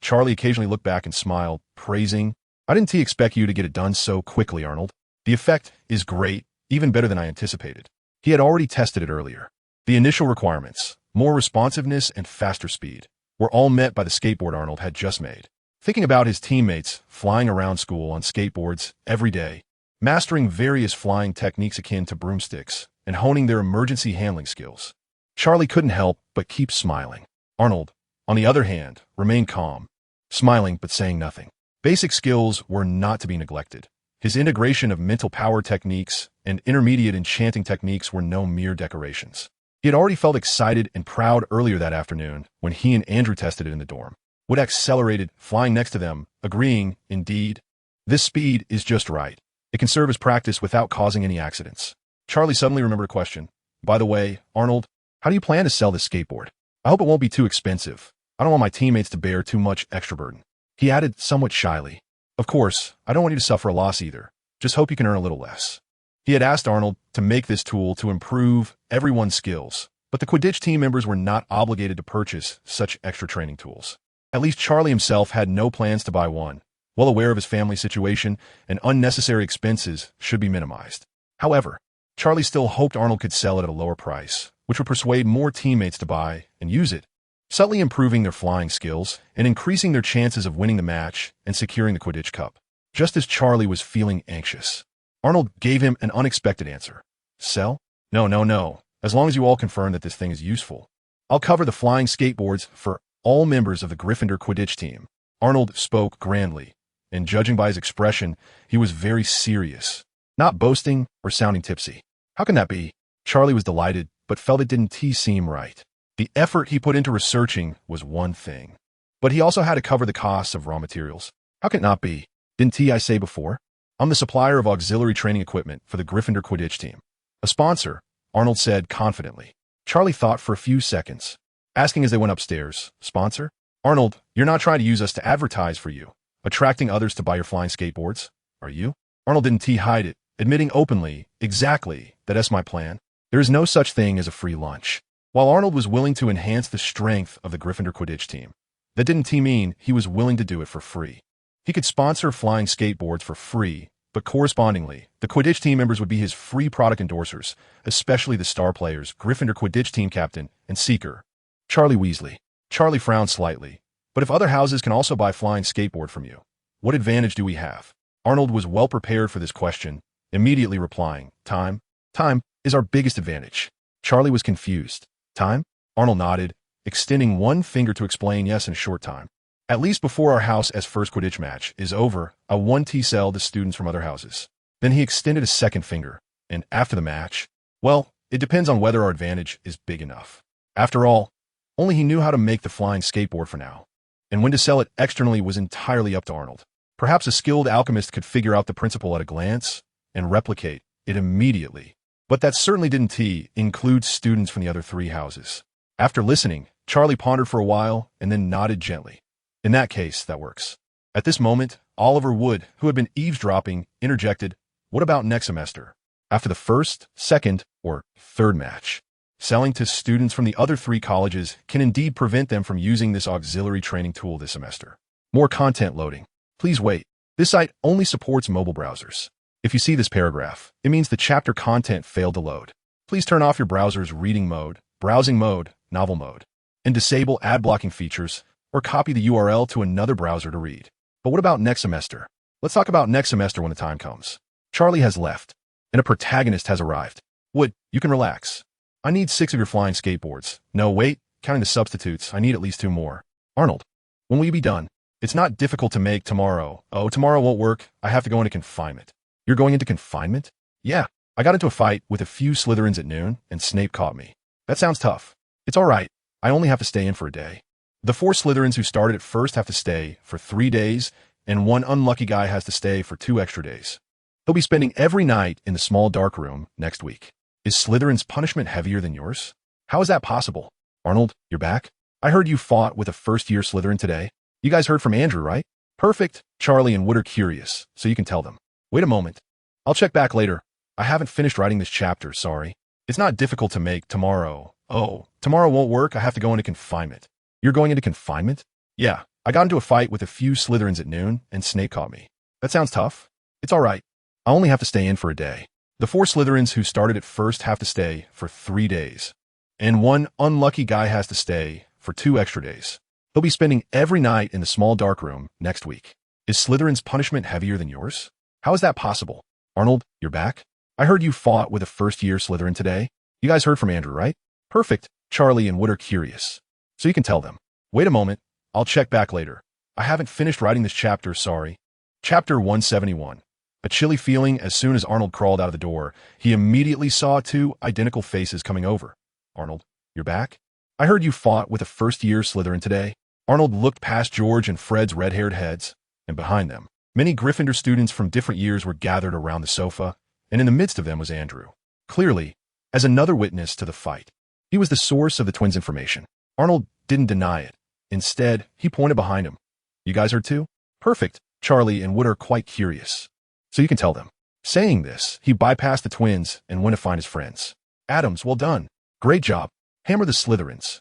Charlie occasionally looked back and smiled, praising, "I didn't expect you to get it done so quickly, Arnold. The effect is great, even better than I anticipated." He had already tested it earlier. The initial requirements, more responsiveness and faster speed, were all met by the skateboard Arnold had just made. Thinking about his teammates flying around school on skateboards every day, mastering various flying techniques akin to broomsticks, and honing their emergency handling skills, Charlie couldn't help but keep smiling. Arnold, on the other hand, remained calm, smiling but saying nothing. Basic skills were not to be neglected. His integration of mental power techniques and intermediate enchanting techniques were no mere decorations. He had already felt excited and proud earlier that afternoon when he and Andrew tested it in the dorm. Wood accelerated, flying next to them, agreeing, "Indeed, this speed is just right. It can serve as practice without causing any accidents." Charlie suddenly remembered a question. "By the way, Arnold, how do you plan to sell this skateboard? I hope it won't be too expensive. I don't want my teammates to bear too much extra burden." He added somewhat shyly, "Of course, I don't want you to suffer a loss either. Just hope you can earn a little less." He had asked Arnold to make this tool to improve everyone's skills, but the Quidditch team members were not obligated to purchase such extra training tools. At least Charlie himself had no plans to buy one, Well aware of his family situation, and unnecessary expenses should be minimized. However, Charlie still hoped Arnold could sell it at a lower price, which would persuade more teammates to buy and use it, subtly improving their flying skills and increasing their chances of winning the match and securing the Quidditch Cup. Just as Charlie was feeling anxious, Arnold gave him an unexpected answer. Sell? No, no, no. As long as you all confirm that this thing is useful. I'll cover the flying skateboards for all members of the Gryffindor Quidditch team. Arnold spoke grandly, and judging by his expression, he was very serious, not boasting or sounding tipsy. How can that be? Charlie was delighted, but felt it didn't seem right. The effort he put into researching was one thing, but he also had to cover the costs of raw materials. How can it not be? Didn't I say before? I'm the supplier of auxiliary training equipment for the Gryffindor Quidditch team. A sponsor, Arnold said confidently. Charlie thought for a few seconds, asking as they went upstairs, Sponsor? Arnold, you're not trying to use us to advertise for you, attracting others to buy your flying skateboards, are you? Arnold didn't hide it, admitting openly, exactly, that's my plan. There is no such thing as a free lunch. While Arnold was willing to enhance the strength of the Gryffindor Quidditch team, that didn't mean he was willing to do it for free. He could sponsor flying skateboards for free, but correspondingly, the Quidditch team members would be his free product endorsers, especially the star players, Gryffindor Quidditch team captain and seeker, Charlie Weasley. Charlie frowned slightly. But if other houses can also buy flying skateboard from you, what advantage do we have? Arnold was well prepared for this question, immediately replying, Time. Time is our biggest advantage. Charlie was confused. Time? Arnold nodded, extending one finger to explain yes in a short time. At least before our house's first Quidditch match is over, I won sell to students from other houses. Then he extended a second finger, and after the match, well, it depends on whether our advantage is big enough. After all, only he knew how to make the flying skateboard for now, and when to sell it externally was entirely up to Arnold. Perhaps a skilled alchemist could figure out the principle at a glance and replicate it immediately. But that certainly didn't include students from the other three houses. After listening, Charlie pondered for a while and then nodded gently. In that case, that works. At this moment, Oliver Wood, who had been eavesdropping, interjected, What about next semester? After the first, second, or third match? Selling to students from the other three colleges can indeed prevent them from using this auxiliary training tool this semester. More content loading. Please wait. This site only supports mobile browsers. If you see this paragraph, it means the chapter content failed to load. Please turn off your browser's reading mode, browsing mode, novel mode, and disable ad blocking features, or copy the URL to another browser to read. But what about next semester? Let's talk about next semester when the time comes. Charlie has left, and a protagonist has arrived. Wood, you can relax. I need 6 of your flying skateboards. No, wait, counting the substitutes, I need at least 2 more. Arnold, when will you be done? It's not difficult to make tomorrow. Oh, tomorrow won't work. I have to go into confinement. You're going into confinement? Yeah, I got into a fight with a few Slytherins at noon, and Snape caught me. That sounds tough. It's all right. I only have to stay in for a day. The 4 Slytherins who started at first have to stay for 3 days, and one unlucky guy has to stay for 2 extra days. He'll be spending every night in the small dark room next week. Is Slytherin's punishment heavier than yours? How is that possible? Arnold, you're back? I heard you fought with a first-year Slytherin today. You guys heard from Andrew, right? Perfect. Charlie and Wood are curious, so you can tell them. Wait a moment. I'll check back later. I haven't finished writing this chapter, sorry. It's not difficult to make tomorrow. Oh, tomorrow won't work. I have to go into confinement. You're going into confinement? Yeah, I got into a fight with a few Slytherins at noon, and Snape caught me. That sounds tough. It's all right. I only have to stay in for a day. The 4 Slytherins who started at first have to stay for 3 days, and one unlucky guy has to stay for 2 extra days. He'll be spending every night in the small dark room next week. Is Slytherin's punishment heavier than yours? How is that possible? Arnold, you're back? I heard you fought with a first-year Slytherin today. You guys heard from Andrew, right? Perfect. Charlie and Wood are curious, so you can tell them. Wait a moment. I'll check back later. I haven't finished writing this chapter, sorry. Chapter 171. A chilly feeling as soon as Arnold crawled out of the door. He immediately saw 2 identical faces coming over. Arnold, you're back? I heard you fought with a first-year Slytherin today. Arnold looked past George and Fred's red-haired heads, and behind them, many Gryffindor students from different years were gathered around the sofa, and in the midst of them was Andrew. Clearly, as another witness to the fight. He was the source of the twins' information. Arnold didn't deny it. Instead, he pointed behind him. You guys heard too? Perfect. Charlie and Wood are quite curious, so you can tell them. Saying this, he bypassed the twins and went to find his friends. Adams, well done. Great job. Hammer the Slytherins.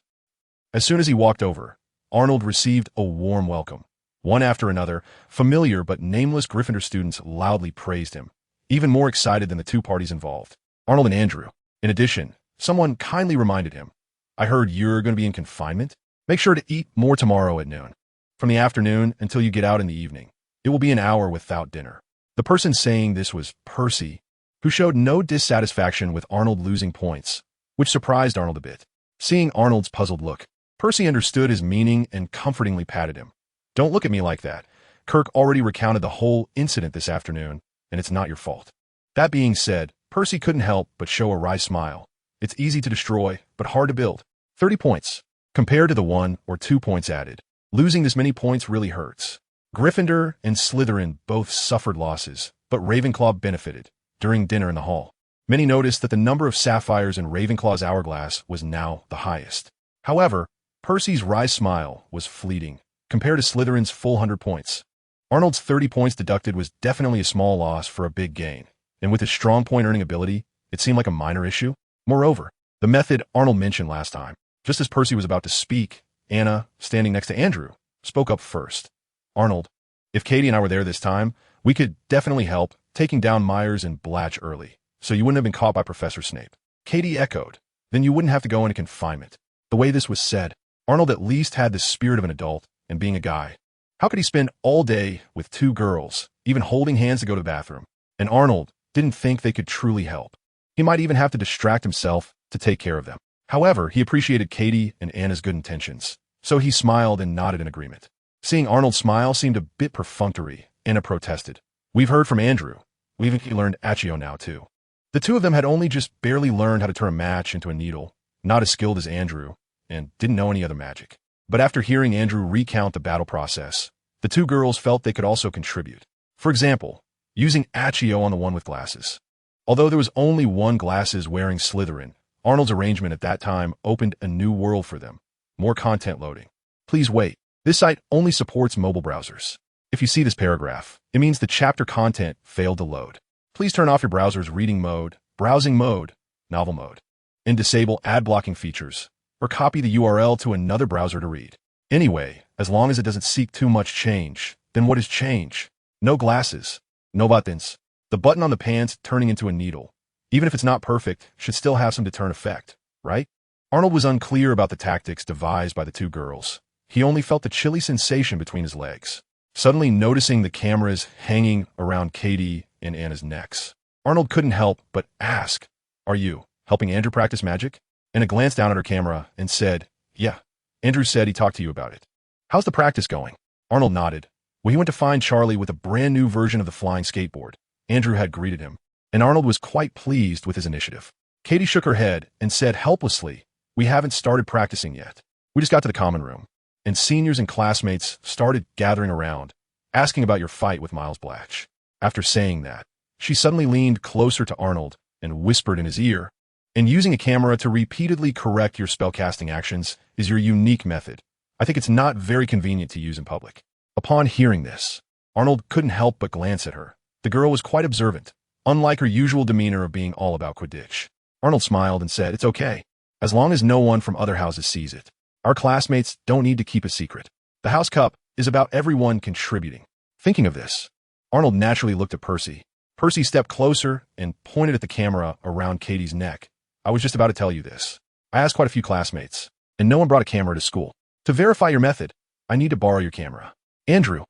As soon as he walked over, Arnold received a warm welcome. One after another, familiar but nameless Gryffindor students loudly praised him, even more excited than the two parties involved, Arnold and Andrew. In addition, someone kindly reminded him, "I heard you're going to be in confinement? Make sure to eat more tomorrow at noon. From the afternoon until you get out in the evening. It will be an hour without dinner." The person saying this was Percy, who showed no dissatisfaction with Arnold losing points, which surprised Arnold a bit. Seeing Arnold's puzzled look, Percy understood his meaning and comfortingly patted him. "Don't look at me like that. Kirk already recounted the whole incident this afternoon, and it's not your fault." That being said, Percy couldn't help but show a wry smile. It's easy to destroy, but hard to build. 30 points. Compared to the 1 or 2 points added, losing this many points really hurts. Gryffindor and Slytherin both suffered losses, but Ravenclaw benefited. During dinner in the hall, many noticed that the number of sapphires in Ravenclaw's hourglass was now the highest. However, Percy's wry smile was fleeting, compared to Slytherin's full 100 points. Arnold's 30 points deducted was definitely a small loss for a big gain, and with his strong point-earning ability, it seemed like a minor issue. Moreover, the method Arnold mentioned last time, just as Percy was about to speak, Anna, standing next to Andrew, spoke up first. "Arnold, if Katie and I were there this time, we could definitely help taking down Myers and Blatch early, so you wouldn't have been caught by Professor Snape." Katie echoed, "Then you wouldn't have to go into confinement." The way this was said, Arnold at least had the spirit of an adult and being a guy. How could he spend all day with two girls, even holding hands to go to the bathroom? And Arnold didn't think they could truly help. He might even have to distract himself to take care of them. However, he appreciated Katie and Anna's good intentions, so he smiled and nodded in agreement. Seeing Arnold's smile seemed a bit perfunctory, Anna protested. "We've heard from Andrew. We've even learned Accio now, too." The two of them had only just barely learned how to turn a match into a needle, not as skilled as Andrew, and didn't know any other magic. But after hearing Andrew recount the battle process, the two girls felt they could also contribute. For example, using Accio on the one with glasses. Although there was only one glasses-wearing Slytherin, Arnold's arrangement at that time opened a new world for them. More content loading. Please wait. This site only supports mobile browsers. If you see this paragraph, it means the chapter content failed to load. Please turn off your browser's reading mode, browsing mode, novel mode, and disable ad blocking features, or copy the URL to another browser to read. Anyway, as long as it doesn't seek too much change, then what is change? No glasses, no buttons. The button on the pants turning into a needle, even if it's not perfect, should still have some deterrent effect, right? Arnold was unclear about the tactics devised by the two girls. He only felt the chilly sensation between his legs. Suddenly noticing the cameras hanging around Katie and Anna's necks, Arnold couldn't help but ask, "Are you helping Andrew practice magic?" Anna glanced down at her camera and said, "Yeah, Andrew said he talked to you about it. How's the practice going?" Arnold nodded. Well, he went to find Charlie with a brand new version of the flying skateboard. Andrew had greeted him, and Arnold was quite pleased with his initiative. Katie shook her head and said helplessly, "We haven't started practicing yet. We just got to the common room." And seniors and classmates started gathering around, asking about your fight with Miles Blatch. After saying that, she suddenly leaned closer to Arnold and whispered in his ear, "And using a camera to repeatedly correct your spellcasting actions is your unique method. I think it's not very convenient to use in public." Upon hearing this, Arnold couldn't help but glance at her. The girl was quite observant, unlike her usual demeanor of being all about Quidditch. Arnold smiled and said, "It's okay, as long as no one from other houses sees it. Our classmates don't need to keep a secret. The House Cup is about everyone contributing." Thinking of this, Arnold naturally looked at Percy. Percy stepped closer and pointed at the camera around Katie's neck. "I was just about to tell you this. I asked quite a few classmates, and no one brought a camera to school. To verify your method, I need to borrow your camera." "Andrew,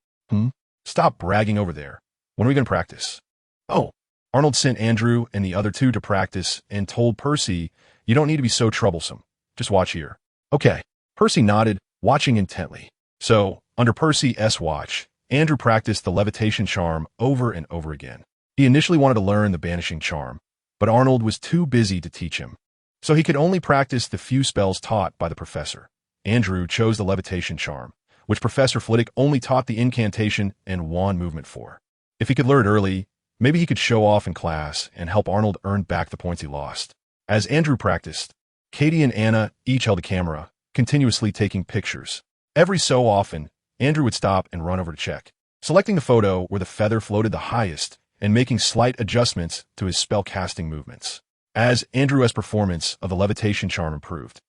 stop bragging over there. When are we going to practice?" "Oh." Arnold sent Andrew and the other two to practice and told Percy, "You don't need to be so troublesome. Just watch here." "Okay." Percy nodded, watching intently. So, under Percy's watch, Andrew practiced the levitation charm over and over again. He initially wanted to learn the banishing charm, but Arnold was too busy to teach him, so he could only practice the few spells taught by the professor. Andrew chose the levitation charm, which Professor Flitwick only taught the incantation and wand movement for. If he could learn it early, maybe he could show off in class and help Arnold earn back the points he lost. As Andrew practiced, Katie and Anna each held a camera, continuously taking pictures. Every so often, Andrew would stop and run over to check, selecting the photo where the feather floated the highest and making slight adjustments to his spell-casting movements. As Andrew's performance of the levitation charm improved,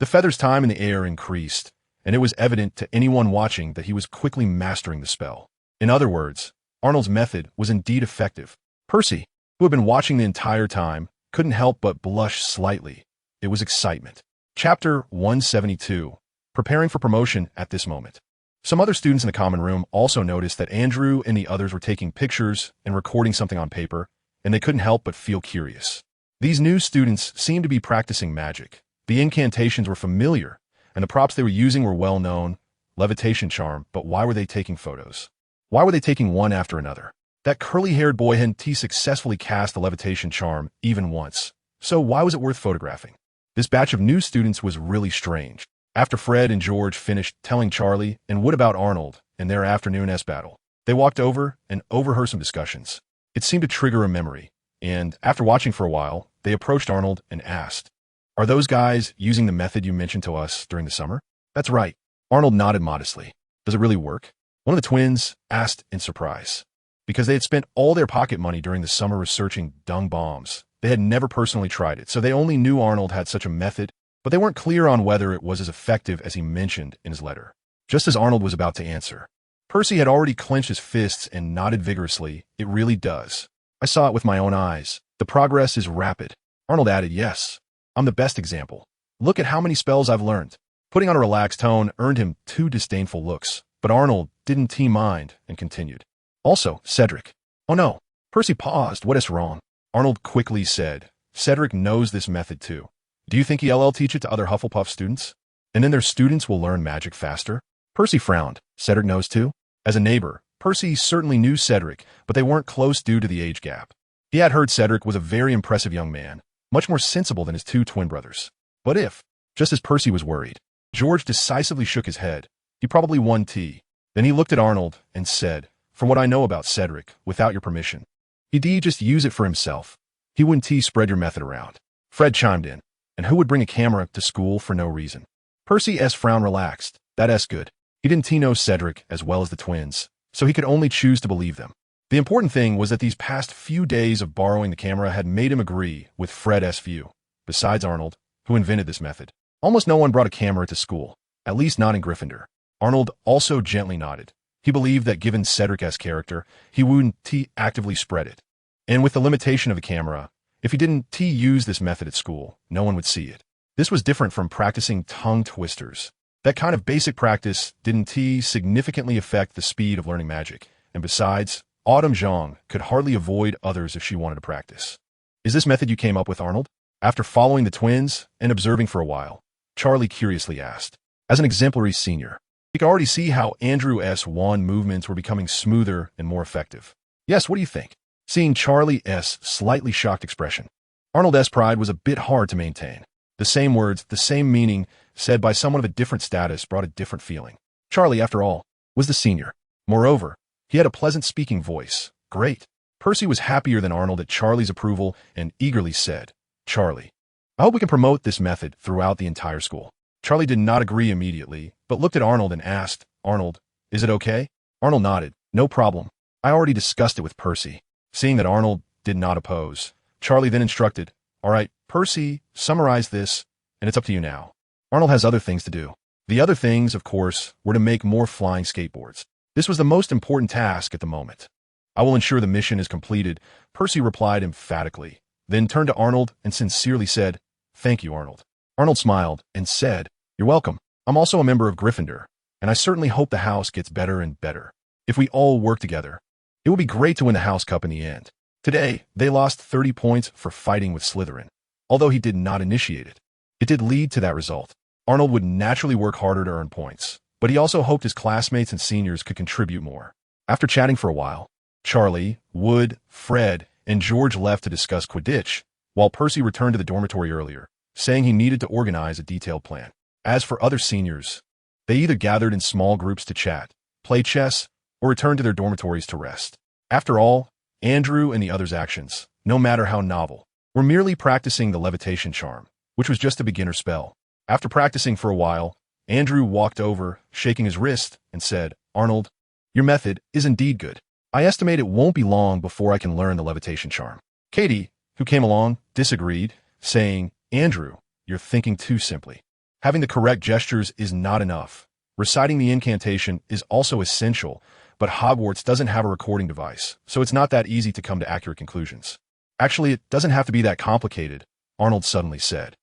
the feather's time in the air increased, and it was evident to anyone watching that he was quickly mastering the spell. In other words, Arnold's method was indeed effective. Percy, who had been watching the entire time, couldn't help but blush slightly. It was excitement. Chapter 172. Preparing for promotion at this moment. Some other students in the common room also noticed that Andrew and the others were taking pictures and recording something on paper, and they couldn't help but feel curious. These new students seemed to be practicing magic. The incantations were familiar, and the props they were using were well known, levitation charm, but why were they taking photos? Why were they taking one after another? That curly-haired boy hadn't successfully cast the levitation charm even once, so why was it worth photographing? This batch of new students was really strange. After Fred and George finished telling Charlie and what about Arnold in their afternoon battle, they walked over and overheard some discussions. It seemed to trigger a memory, and after watching for a while, they approached Arnold and asked, "Are those guys using the method you mentioned to us during the summer?" "That's right." Arnold nodded modestly. "Does it really work?" One of the twins asked in surprise. Because they had spent all their pocket money during the summer researching dung bombs, they had never personally tried it, so they only knew Arnold had such a method, but they weren't clear on whether it was as effective as he mentioned in his letter. Just as Arnold was about to answer, Percy had already clenched his fists and nodded vigorously. "It really does. I saw it with my own eyes. The progress is rapid." Arnold added, "Yes, I'm the best example. Look at how many spells I've learned." Putting on a relaxed tone earned him 2 disdainful looks, but Arnold didn't mind and continued. "Also, Cedric." "Oh no." Percy paused. "What is wrong?" Arnold quickly said, "Cedric knows this method too. Do you think he'll teach it to other Hufflepuff students? And then their students will learn magic faster?" Percy frowned. "Cedric knows too?" As a neighbor, Percy certainly knew Cedric, but they weren't close due to the age gap. He had heard Cedric was a very impressive young man, much more sensible than his 2 twin brothers. But if, just as Percy was worried, George decisively shook his head, he probably won tea. Then he looked at Arnold and said, "From what I know about Cedric, without your permission, he'd just use it for himself. He wouldn't spread your method around." Fred chimed in. "And who would bring a camera to school for no reason?" Percy's frown relaxed. "That's good." He didn't know Cedric as well as the twins, so he could only choose to believe them. The important thing was that these past few days of borrowing the camera had made him agree with Fred's view. Besides Arnold, who invented this method, almost no one brought a camera to school, at least not in Gryffindor. Arnold also gently nodded. He believed that given Cedric's character, he wouldn't actively spread it. And with the limitation of the camera, if he didn't use this method at school, no one would see it. This was different from practicing tongue twisters. That kind of basic practice didn't significantly affect the speed of learning magic, and besides, Autumn Zhang could hardly avoid others if she wanted to practice. "Is this method you came up with, Arnold?" After following the twins and observing for a while, Charlie curiously asked. As an exemplary senior, he could already see how Andrew's wand movements were becoming smoother and more effective. "Yes, what do you think?" Seeing Charlie's slightly shocked expression, Arnold's pride was a bit hard to maintain. The same words, the same meaning, said by someone of a different status brought a different feeling. Charlie, after all, was the senior. Moreover, he had a pleasant speaking voice. "Great." Percy was happier than Arnold at Charlie's approval and eagerly said, "Charlie, I hope we can promote this method throughout the entire school." Charlie did not agree immediately, but looked at Arnold and asked, "Arnold, is it okay?" Arnold nodded. "No problem. I already discussed it with Percy." Seeing that Arnold did not oppose, Charlie then instructed, "All right, Percy, summarize this, and it's up to you now." Arnold has other things to do. The other things, of course, were to make more flying skateboards. This was the most important task at the moment. "I will ensure the mission is completed," Percy replied emphatically, then turned to Arnold and sincerely said, "Thank you, Arnold." Arnold smiled and said, "You're welcome. I'm also a member of Gryffindor, and I certainly hope the house gets better and better. If we all work together, it will be great to win the House Cup in the end." Today, they lost 30 points for fighting with Slytherin. Although he did not initiate it, it did lead to that result. Arnold would naturally work harder to earn points, but he also hoped his classmates and seniors could contribute more. After chatting for a while, Charlie, Wood, Fred, and George left to discuss Quidditch, while Percy returned to the dormitory earlier, saying he needed to organize a detailed plan. As for other seniors, they either gathered in small groups to chat, play chess, or returned to their dormitories to rest. After all, Andrew and the others' actions, no matter how novel, were merely practicing the levitation charm, which was just a beginner spell. After practicing for a while, Andrew walked over, shaking his wrist, and said, "Arnold, your method is indeed good. I estimate it won't be long before I can learn the levitation charm." Katie, who came along, disagreed, saying, "Andrew, you're thinking too simply. Having the correct gestures is not enough. Reciting the incantation is also essential, but Hogwarts doesn't have a recording device, so it's not that easy to come to accurate conclusions. Actually, it doesn't have to be that complicated, Arnold suddenly said.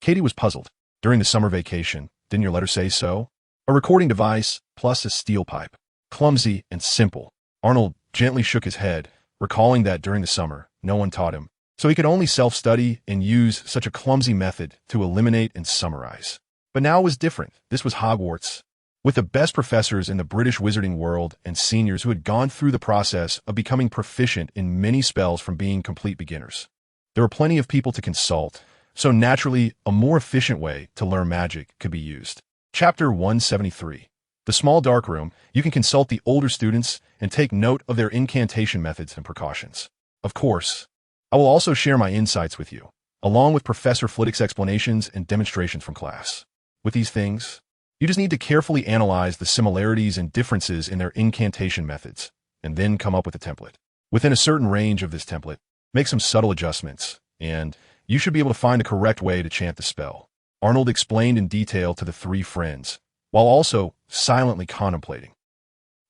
Katie was puzzled. During the summer vacation, didn't your letter say so? A recording device plus a steel pipe. Clumsy and simple. Arnold gently shook his head, recalling that during the summer, no one taught him, so he could only self-study and use such a clumsy method to eliminate and summarize. But now it was different. This was Hogwarts, with the best professors in the British wizarding world and seniors who had gone through the process of becoming proficient in many spells from being complete beginners. There were plenty of people to consult, so naturally, a more efficient way to learn magic could be used. Chapter 173. The Small Dark Room. You can consult the older students and take note of their incantation methods and precautions. Of course, I will also share my insights with you, along with Professor Flitwick's explanations and demonstrations from class. With these things, you just need to carefully analyze the similarities and differences in their incantation methods, and then come up with a template. Within a certain range of this template, make some subtle adjustments, and you should be able to find the correct way to chant the spell. Arnold explained in detail to the three friends, while also silently contemplating.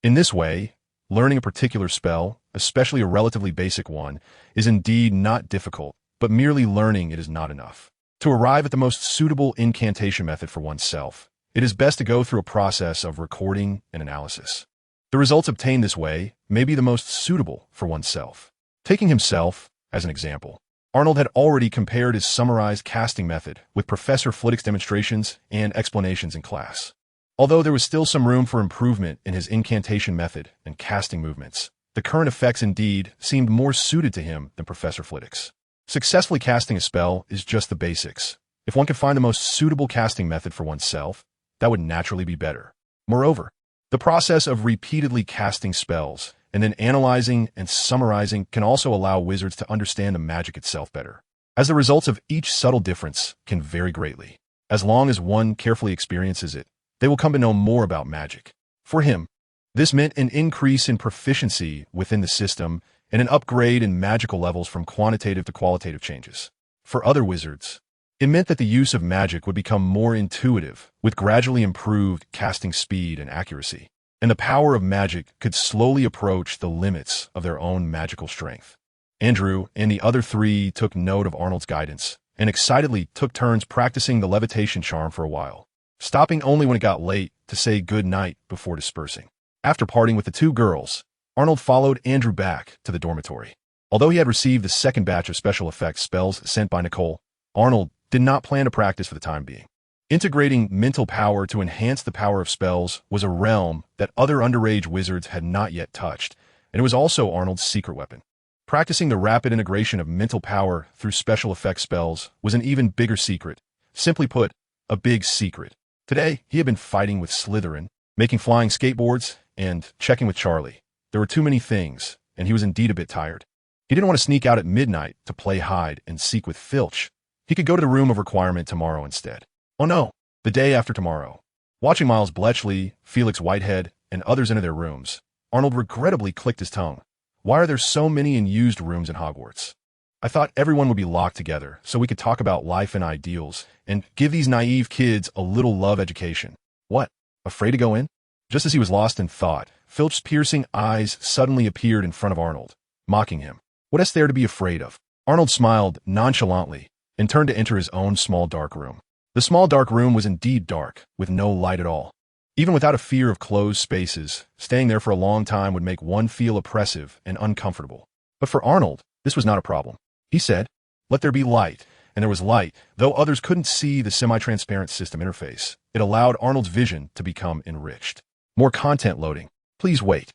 In this way, learning a particular spell, especially a relatively basic one, is indeed not difficult, but merely learning it is not enough. To arrive at the most suitable incantation method for oneself, it is best to go through a process of recording and analysis. The results obtained this way may be the most suitable for oneself. Taking himself as an example, Arnold had already compared his summarized casting method with Professor Flitwick's demonstrations and explanations in class. Although there was still some room for improvement in his incantation method and casting movements, the current effects indeed seemed more suited to him than Professor Flitwick's. Successfully casting a spell is just the basics. If one could find the most suitable casting method for oneself, that would naturally be better. Moreover, the process of repeatedly casting spells and then analyzing and summarizing can also allow wizards to understand the magic itself better, as the results of each subtle difference can vary greatly. As long as one carefully experiences it, they will come to know more about magic. For him, this meant an increase in proficiency within the system and an upgrade in magical levels from quantitative to qualitative changes. For other wizards, it meant that the use of magic would become more intuitive, with gradually improved casting speed and accuracy, and the power of magic could slowly approach the limits of their own magical strength. Andrew and the other three took note of Arnold's guidance and excitedly took turns practicing the levitation charm for a while, stopping only when it got late to say good night before dispersing. After parting with the two girls, Arnold followed Andrew back to the dormitory. Although he had received the second batch of special effects spells sent by Nicole, Arnold did not plan to practice for the time being. Integrating mental power to enhance the power of spells was a realm that other underage wizards had not yet touched, and it was also Arnold's secret weapon. Practicing the rapid integration of mental power through special effects spells was an even bigger secret. Simply put, a big secret. Today, he had been fighting with Slytherin, making flying skateboards, and checking with Charlie. There were too many things, and he was indeed a bit tired. He didn't want to sneak out at midnight to play hide and seek with Filch. He could go to the room of requirement tomorrow instead. Oh no, the day after tomorrow. Watching Miles Bletchley, Felix Whitehead, and others enter their rooms, Arnold regrettably clicked his tongue. Why are there so many unused rooms in Hogwarts? I thought everyone would be locked together so we could talk about life and ideals and give these naive kids a little love education. What? Afraid to go in? Just as he was lost in thought, Filch's piercing eyes suddenly appeared in front of Arnold, mocking him. What is there to be afraid of? Arnold smiled nonchalantly and turned to enter his own small dark room. The small dark room was indeed dark, with no light at all. Even without a fear of closed spaces, staying there for a long time would make one feel oppressive and uncomfortable. But for Arnold, this was not a problem. He said, "Let there be light," and there was light. Though others couldn't see the semi-transparent system interface, it allowed Arnold's vision to become enriched. More content loading. Please wait.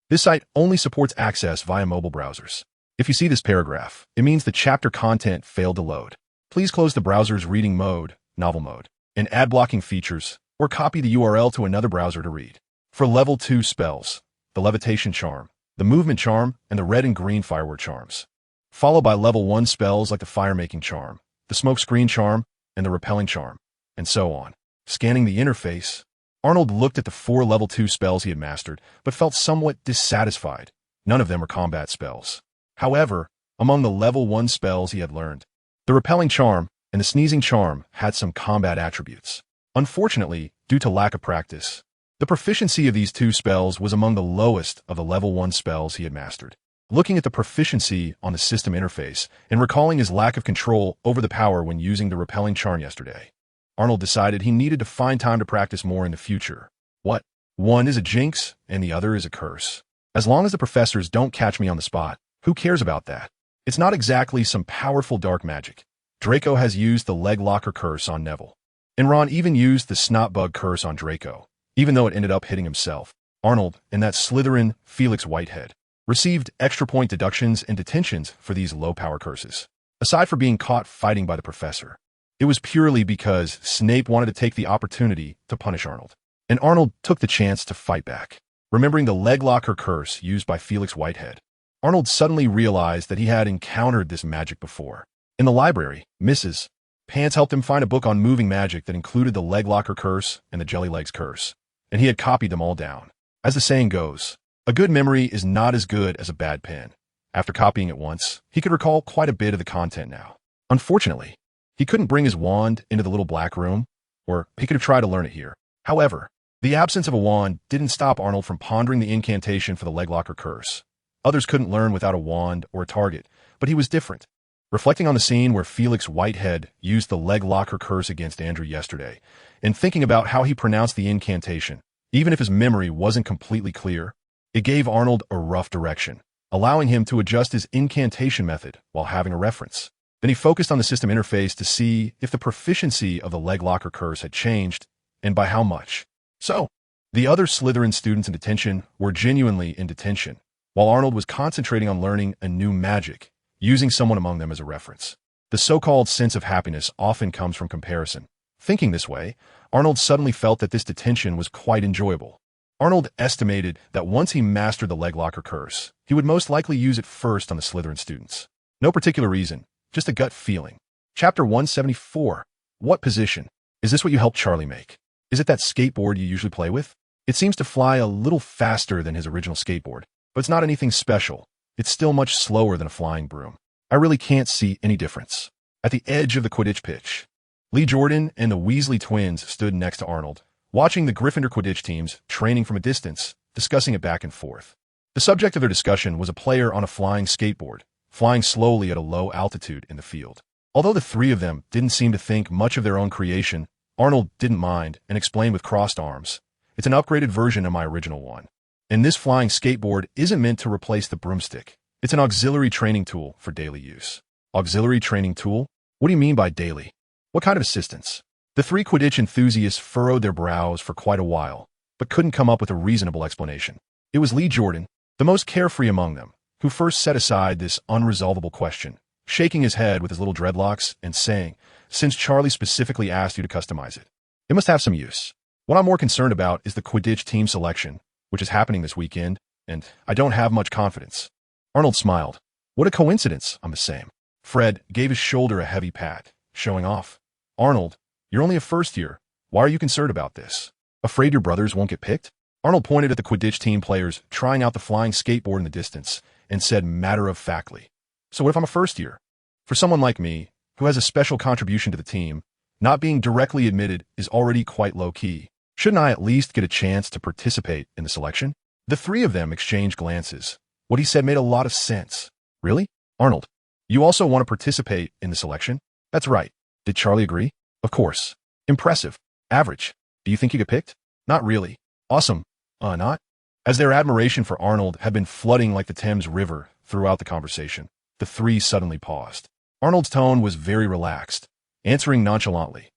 This site only supports access via mobile browsers. If you see this paragraph, it means the chapter content failed to load. Please close the browser's reading mode, novel mode, and ad blocking features, or copy the URL to another browser to read. For level 2 spells, the levitation charm, the movement charm, and the red and green firework charms, followed by level 1 spells like the fire-making charm, the smoke screen charm, and the repelling charm, and so on. Scanning the interface, Arnold looked at the 4 level 2 spells he had mastered, but felt somewhat dissatisfied. None of them were combat spells. However, among the level 1 spells he had learned, the repelling charm and the sneezing charm had some combat attributes. Unfortunately, due to lack of practice. The proficiency of these two spells was among the lowest of the level 1 spells he had mastered. Looking at the proficiency on the system interface and recalling his lack of control over the power when using the repelling charm yesterday, Arnold decided he needed to find time to practice more in the future. What? One is a jinx and the other is a curse. As long as the professors don't catch me on the spot, who cares about that? It's not exactly some powerful dark magic. Draco has used the leg locker curse on Neville. And Ron even used the snot bug curse on Draco, even though it ended up hitting himself. Arnold and that Slytherin Felix Whitehead received extra point deductions and detentions for these low-power curses. Aside from being caught fighting by the professor, it was purely because Snape wanted to take the opportunity to punish Arnold. And Arnold took the chance to fight back. Remembering the leg locker curse used by Felix Whitehead, Arnold suddenly realized that he had encountered this magic before. In the library, Mrs. Pants helped him find a book on moving magic that included the leg locker curse and the jelly legs curse, and he had copied them all down. As the saying goes, a good memory is not as good as a bad pen. After copying it once, he could recall quite a bit of the content now. Unfortunately, he couldn't bring his wand into the little black room, or he could have tried to learn it here. However, the absence of a wand didn't stop Arnold from pondering the incantation for the leg locker curse. Others couldn't learn without a wand or a target, but he was different. Reflecting on the scene where Felix Whitehead used the leg locker curse against Andrew yesterday, and thinking about how he pronounced the incantation, even if his memory wasn't completely clear, it gave Arnold a rough direction, allowing him to adjust his incantation method while having a reference. Then he focused on the system interface to see if the proficiency of the leg locker curse had changed, and by how much. So, the other Slytherin students in detention were genuinely in detention, while Arnold was concentrating on learning a new magic, using someone among them as a reference. The so-called sense of happiness often comes from comparison. Thinking this way, Arnold suddenly felt that this detention was quite enjoyable. Arnold estimated that once he mastered the leg locker curse, he would most likely use it first on the Slytherin students. No particular reason, just a gut feeling. Chapter 174. What position? Is this what you helped Charlie make? Is it that skateboard you usually play with? It seems to fly a little faster than his original skateboard, but it's not anything special. It's still much slower than a flying broom. I really can't see any difference. At the edge of the Quidditch pitch, Lee Jordan and the Weasley twins stood next to Arnold, watching the Gryffindor Quidditch teams training from a distance, discussing it back and forth. The subject of their discussion was a player on a flying skateboard, flying slowly at a low altitude in the field. Although the three of them didn't seem to think much of their own creation, Arnold didn't mind and explained with crossed arms, "It's an upgraded version of my original one. And this flying skateboard isn't meant to replace the broomstick. It's an auxiliary training tool for daily use." Auxiliary training tool? What do you mean by daily? What kind of assistance? The three Quidditch enthusiasts furrowed their brows for quite a while, but couldn't come up with a reasonable explanation. It was Lee Jordan, the most carefree among them, who first set aside this unresolvable question, shaking his head with his little dreadlocks and saying, "Since Charlie specifically asked you to customize it, it must have some use. What I'm more concerned about is the Quidditch team selection, which is happening this weekend, and I don't have much confidence." Arnold smiled. "What a coincidence, I'm the same." Fred gave his shoulder a heavy pat, showing off. "Arnold, you're only a first year. Why are you concerned about this? Afraid your brothers won't get picked?" Arnold pointed at the Quidditch team players trying out the flying skateboard in the distance and said matter-of-factly, "So what if I'm a first year? For someone like me, who has a special contribution to the team, not being directly admitted is already quite low-key. Shouldn't I at least get a chance to participate in the selection?" The three of them exchanged glances. What he said made a lot of sense. "Really? Arnold, you also want to participate in the selection?" "That's right." Did Charlie agree? "Of course." "Impressive. Average. Do you think you get picked?" "Not really." "Awesome. Not?" As their admiration for Arnold had been flooding like the Thames River throughout the conversation, the three suddenly paused. Arnold's tone was very relaxed, answering nonchalantly,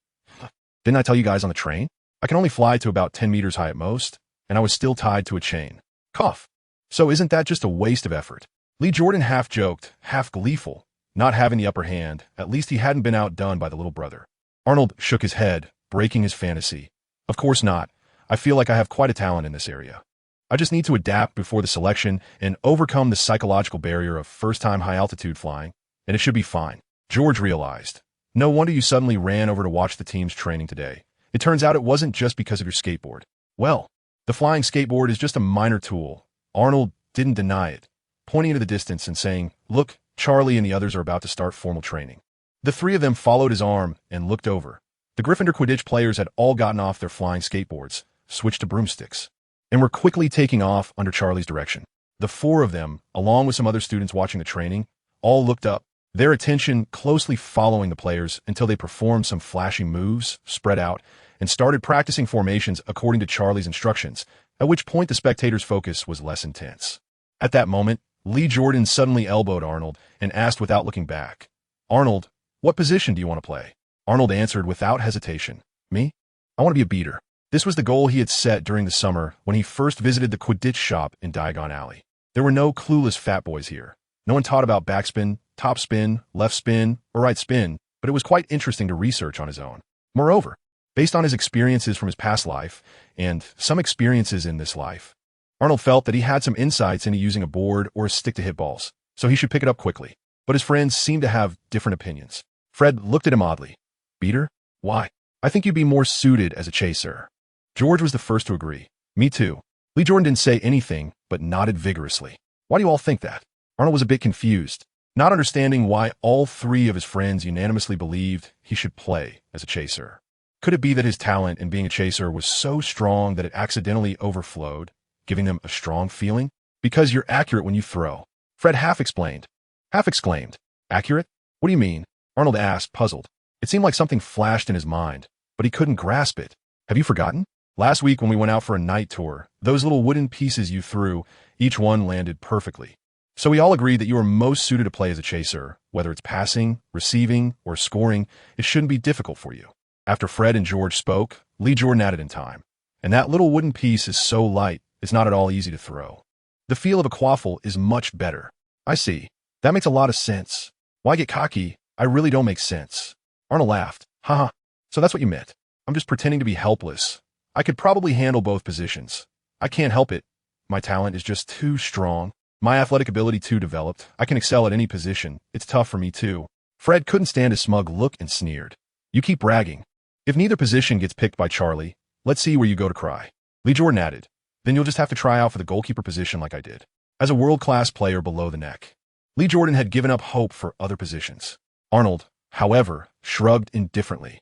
"Didn't I tell you guys on the train? I can only fly to about 10 meters high at most, and I was still tied to a chain." Cough. "So isn't that just a waste of effort?" Lee Jordan half joked, half gleeful. Not having the upper hand, at least he hadn't been outdone by the little brother. Arnold shook his head, breaking his fantasy. "Of course not. I feel like I have quite a talent in this area. I just need to adapt before the selection and overcome the psychological barrier of first-time high-altitude flying, and it should be fine." George realized. "No wonder you suddenly ran over to watch the team's training today. It turns out it wasn't just because of your skateboard." "Well, the flying skateboard is just a minor tool." Arnold didn't deny it, pointing into the distance and saying, "Look, Charlie and the others are about to start formal training." The three of them followed his arm and looked over, The Gryffindor Quidditch players had all gotten off their flying skateboards, switched to broomsticks, and were quickly taking off under Charlie's direction. The four of them, along with some other students watching the training, all looked up, their attention closely following the players until they performed some flashy moves, spread out, and started practicing formations according to Charlie's instructions, at which point the spectators' focus was less intense. At that moment, Lee Jordan suddenly elbowed Arnold and asked without looking back, "Arnold, what position do you want to play?" Arnold answered without hesitation, "Me? I want to be a beater." This was the goal he had set during the summer when he first visited the Quidditch shop in Diagon Alley. There were no clueless fat boys here. No one taught about backspin, top spin, left spin, or right spin, but it was quite interesting to research on his own. Moreover, based on his experiences from his past life, and some experiences in this life, Arnold felt that he had some insights into using a board or a stick to hit balls, so he should pick it up quickly. But his friends seemed to have different opinions. Fred looked at him oddly. "Beater? Why? I think you'd be more suited as a chaser." George was the first to agree. "Me too." Lee Jordan didn't say anything, but nodded vigorously. "Why do you all think that?" Arnold was a bit confused, not understanding why all three of his friends unanimously believed he should play as a chaser. Could it be that his talent in being a chaser was so strong that it accidentally overflowed, giving them a strong feeling? "Because you're accurate when you throw," Fred half exclaimed. "Accurate? What do you mean?" Arnold asked, puzzled. It seemed like something flashed in his mind, but he couldn't grasp it. "Have you forgotten? Last week when we went out for a night tour, those little wooden pieces you threw, each one landed perfectly. So we all agreed that you are most suited to play as a chaser. Whether it's passing, receiving, or scoring, it shouldn't be difficult for you." After Fred and George spoke, Lee Jordan added in time. "And that little wooden piece is so light, it's not at all easy to throw. The feel of a quaffle is much better." "I see. That makes a lot of sense. Why get cocky? I really don't make sense." Arnold laughed. "Haha, so that's what you meant. I'm just pretending to be helpless. I could probably handle both positions. I can't help it. My talent is just too strong. My athletic ability too developed. I can excel at any position. It's tough for me too." Fred couldn't stand his smug look and sneered. "You keep bragging. If neither position gets picked by Charlie, let's see where you go to cry." Lee Jordan added, "Then you'll just have to try out for the goalkeeper position like I did, as a world-class player below the neck." Lee Jordan had given up hope for other positions. Arnold, however, shrugged indifferently.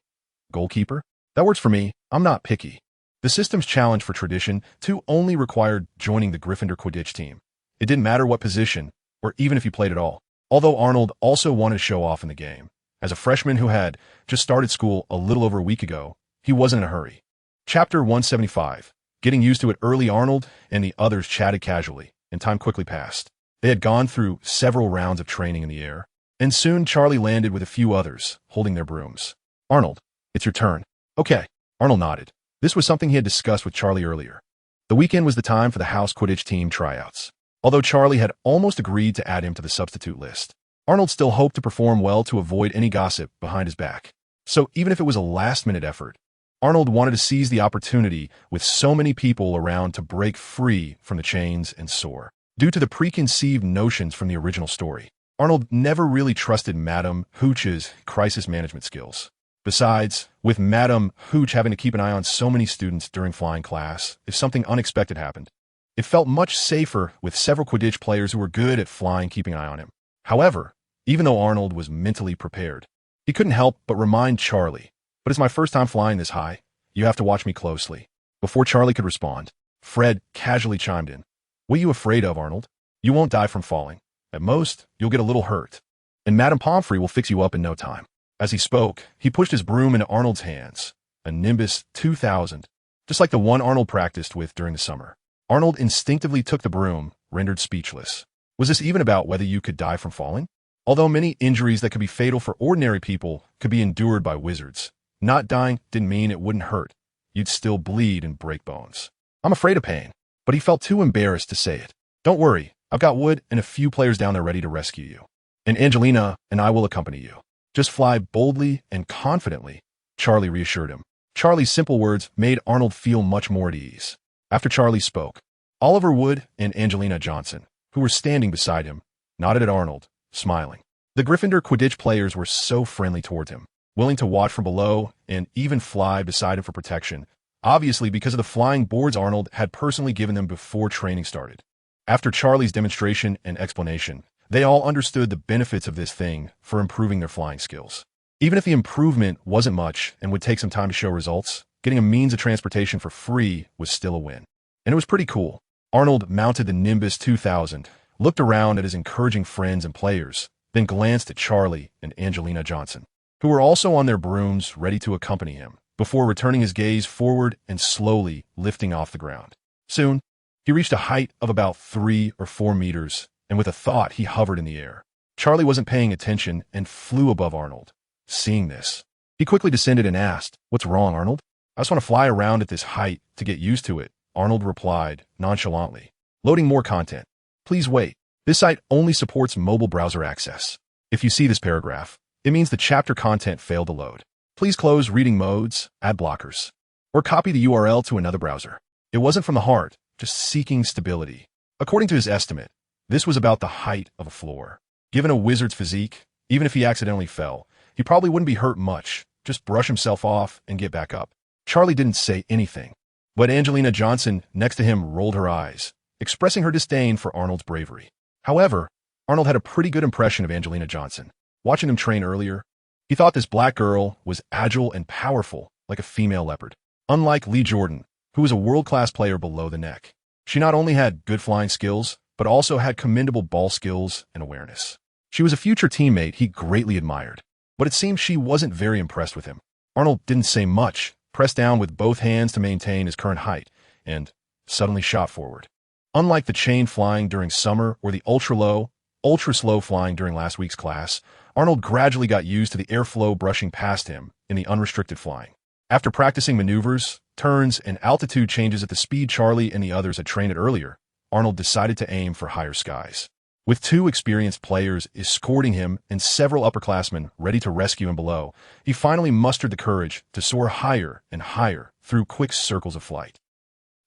"Goalkeeper? That works for me. I'm not picky." The system's challenge for tradition, too, only required joining the Gryffindor Quidditch team. It didn't matter what position, or even if you played at all. Although Arnold also wanted to show off in the game. As a freshman who had just started school a little over a week ago, he wasn't in a hurry. Chapter 175. Getting used to it early. Arnold and the others chatted casually, and time quickly passed. They had gone through several rounds of training in the air, and soon Charlie landed with a few others, holding their brooms. "Arnold, it's your turn." "Okay." Arnold nodded. This was something he had discussed with Charlie earlier. The weekend was the time for the house Quidditch team tryouts. Although Charlie had almost agreed to add him to the substitute list, Arnold still hoped to perform well to avoid any gossip behind his back. So even if it was a last-minute effort, Arnold wanted to seize the opportunity with so many people around to break free from the chains and soar. Due to the preconceived notions from the original story, Arnold never really trusted Madame Hooch's crisis management skills. Besides, with Madame Hooch having to keep an eye on so many students during flying class, if something unexpected happened, it felt much safer with several Quidditch players who were good at flying keeping an eye on him. However, even though Arnold was mentally prepared, he couldn't help but remind Charlie, "But it's my first time flying this high. You have to watch me closely." Before Charlie could respond, Fred casually chimed in. "What are you afraid of, Arnold? You won't die from falling. At most, you'll get a little hurt. And Madame Pomfrey will fix you up in no time." As he spoke, he pushed his broom into Arnold's hands, a Nimbus 2000, just like the one Arnold practiced with during the summer. Arnold instinctively took the broom, rendered speechless. Was this even about whether you could die from falling? Although many injuries that could be fatal for ordinary people could be endured by wizards, not dying didn't mean it wouldn't hurt. You'd still bleed and break bones. "I'm afraid of pain," but he felt too embarrassed to say it. "Don't worry, I've got Wood and a few players down there ready to rescue you. And Angelina and I will accompany you. Just fly boldly and confidently," Charlie reassured him. Charlie's simple words made Arnold feel much more at ease. After Charlie spoke, Oliver Wood and Angelina Johnson, who were standing beside him, nodded at Arnold, smiling. The Gryffindor Quidditch players were so friendly towards him, willing to watch from below and even fly beside him for protection, obviously because of the flying boards Arnold had personally given them before training started. After Charlie's demonstration and explanation, they all understood the benefits of this thing for improving their flying skills. Even if the improvement wasn't much and would take some time to show results, getting a means of transportation for free was still a win. And it was pretty cool. Arnold mounted the Nimbus 2000, looked around at his encouraging friends and players, then glanced at Charlie and Angelina Johnson, who were also on their brooms ready to accompany him, before returning his gaze forward and slowly lifting off the ground. Soon, he reached a height of about 3 or 4 meters, and with a thought, he hovered in the air. Charlie wasn't paying attention and flew above Arnold. Seeing this, he quickly descended and asked, "What's wrong, Arnold?" "I just want to fly around at this height to get used to it," Arnold replied nonchalantly. "Loading more content. Please wait. This site only supports mobile browser access. If you see this paragraph, it means the chapter content failed to load. Please close reading modes, ad blockers, or copy the URL to another browser." It wasn't from the heart, just seeking stability. According to his estimate, this was about the height of a floor. Given a wizard's physique, even if he accidentally fell, he probably wouldn't be hurt much, just brush himself off and get back up. Charlie didn't say anything, but Angelina Johnson next to him rolled her eyes, expressing her disdain for Arnold's bravery. However, Arnold had a pretty good impression of Angelina Johnson. Watching him train earlier, he thought this black girl was agile and powerful like a female leopard. Unlike Lee Jordan, who was a world-class player below the neck, she not only had good flying skills, but also had commendable ball skills and awareness. She was a future teammate he greatly admired, but it seemed she wasn't very impressed with him. Arnold didn't say much, pressed down with both hands to maintain his current height, and suddenly shot forward. Unlike the chain flying during summer or the ultra-low, ultra-slow flying during last week's class, Arnold gradually got used to the airflow brushing past him in the unrestricted flying. After practicing maneuvers, turns, and altitude changes at the speed Charlie and the others had trained at earlier, Arnold decided to aim for higher skies. With 2 experienced players escorting him and several upperclassmen ready to rescue him below, he finally mustered the courage to soar higher and higher through quick circles of flight.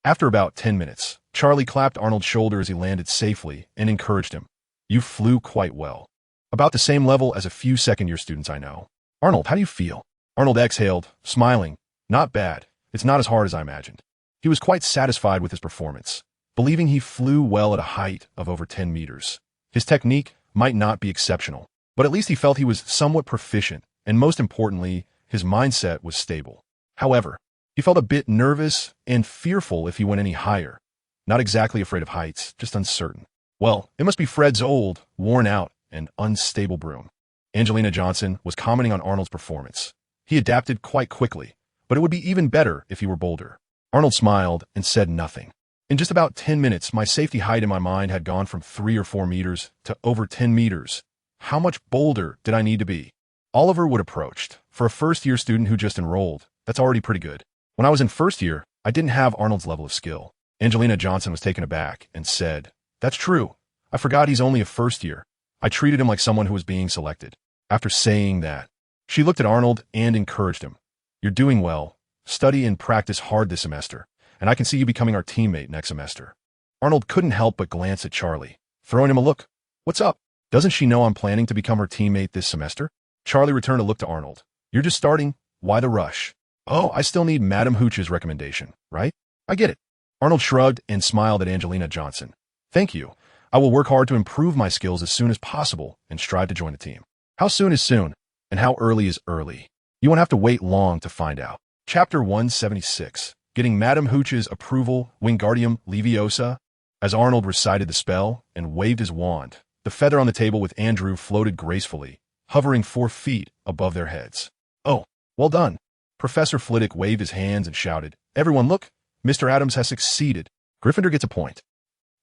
After about 10 minutes, Charlie clapped Arnold's shoulder as he landed safely and encouraged him. "You flew quite well. About the same level as a few second-year students I know. Arnold, how do you feel?" Arnold exhaled, smiling. "Not bad. It's not as hard as I imagined." He was quite satisfied with his performance, believing he flew well at a height of over 10 meters. His technique might not be exceptional, but at least he felt he was somewhat proficient, and most importantly, his mindset was stable. However, he felt a bit nervous and fearful if he went any higher. Not exactly afraid of heights, just uncertain. Well, it must be Fred's old, worn out, and unstable broom. Angelina Johnson was commenting on Arnold's performance. He adapted quite quickly, but it would be even better if he were bolder. Arnold smiled and said nothing. In just about 10 minutes, my safety height in my mind had gone from 3 or 4 meters to over 10 meters. How much bolder did I need to be? Oliver Wood approached. For a first-year student who just enrolled, that's already pretty good. When I was in first year, I didn't have Arnold's level of skill. Angelina Johnson was taken aback and said, "That's true. I forgot he's only a first year. I treated him like someone who was being selected." After saying that, she looked at Arnold and encouraged him. "You're doing well. Study and practice hard this semester, and I can see you becoming our teammate next semester." Arnold couldn't help but glance at Charlie, throwing him a look. "What's up? Doesn't she know I'm planning to become her teammate this semester?" Charlie returned a look to Arnold. "You're just starting. Why the rush?" "Oh, I still need Madam Hooch's recommendation, right?" "I get it." Arnold shrugged and smiled at Angelina Johnson. "Thank you. I will work hard to improve my skills as soon as possible and strive to join the team." How soon is soon, and how early is early? You won't have to wait long to find out. Chapter 176. Getting Madam Hooch's approval, Wingardium Leviosa. As Arnold recited the spell and waved his wand, the feather on the table with Andrew floated gracefully, hovering 4 feet above their heads. "Oh, well done." Professor Flitwick waved his hands and shouted, "Everyone look, Mr. Adams has succeeded. Gryffindor gets a point."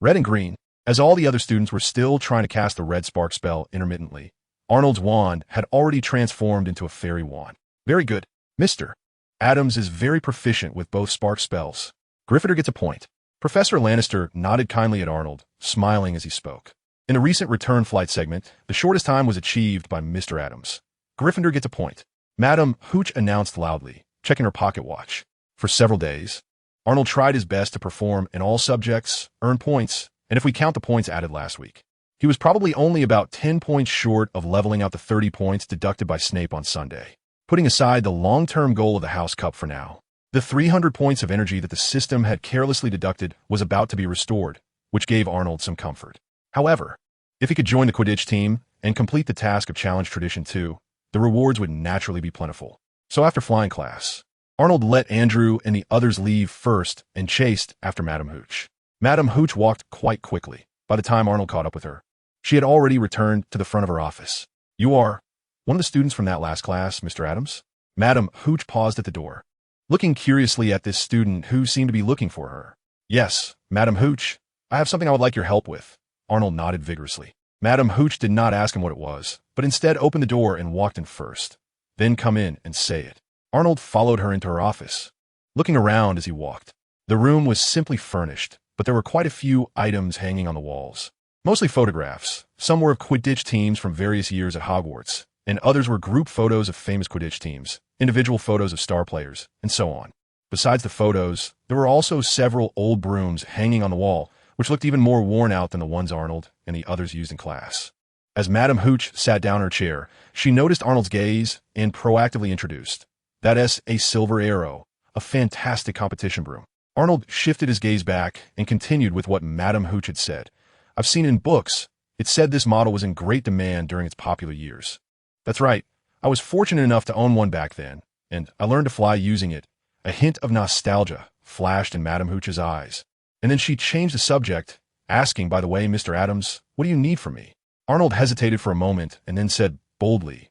Red and green, as all the other students were still trying to cast the red spark spell intermittently, Arnold's wand had already transformed into a fairy wand. "Very good, Mr. Adams is very proficient with both spark spells. Gryffindor gets a point." Professor Lannister nodded kindly at Arnold, smiling as he spoke. In a recent return flight segment, the shortest time was achieved by Mr. Adams. "Gryffindor gets a point." Madam Hooch announced loudly, checking her pocket watch. For several days, Arnold tried his best to perform in all subjects, earn points, and if we count the points added last week, he was probably only about 10 points short of leveling out the 30 points deducted by Snape on Sunday. Putting aside the long-term goal of the House Cup for now, the 300 points of energy that the system had carelessly deducted was about to be restored, which gave Arnold some comfort. However, if he could join the Quidditch team and complete the task of Challenge Tradition 2, the rewards would naturally be plentiful. So after flying class, Arnold let Andrew and the others leave first and chased after Madam Hooch. Madam Hooch walked quite quickly by the time Arnold caught up with her. She had already returned to the front of her office. "You are one of the students from that last class, Mr. Adams?" Madam Hooch paused at the door, looking curiously at this student who seemed to be looking for her. "Yes, Madam Hooch, I have something I would like your help with." Arnold nodded vigorously. Madam Hooch did not ask him what it was, but instead opened the door and walked in first. "Then come in and say it." Arnold followed her into her office, looking around as he walked. The room was simply furnished, but there were quite a few items hanging on the walls. Mostly photographs. Some were of Quidditch teams from various years at Hogwarts, and others were group photos of famous Quidditch teams, individual photos of star players, and so on. Besides the photos, there were also several old brooms hanging on the wall, which looked even more worn out than the ones Arnold and the others used in class. As Madam Hooch sat down in her chair, she noticed Arnold's gaze and proactively introduced, "That's a silver arrow, a fantastic competition broom." Arnold shifted his gaze back and continued with what Madam Hooch had said. "I've seen in books, it said this model was in great demand during its popular years." "That's right. I was fortunate enough to own one back then, and I learned to fly using it." A hint of nostalgia flashed in Madam Hooch's eyes, and then she changed the subject, asking, "By the way, Mr. Adams, what do you need from me?" Arnold hesitated for a moment and then said boldly,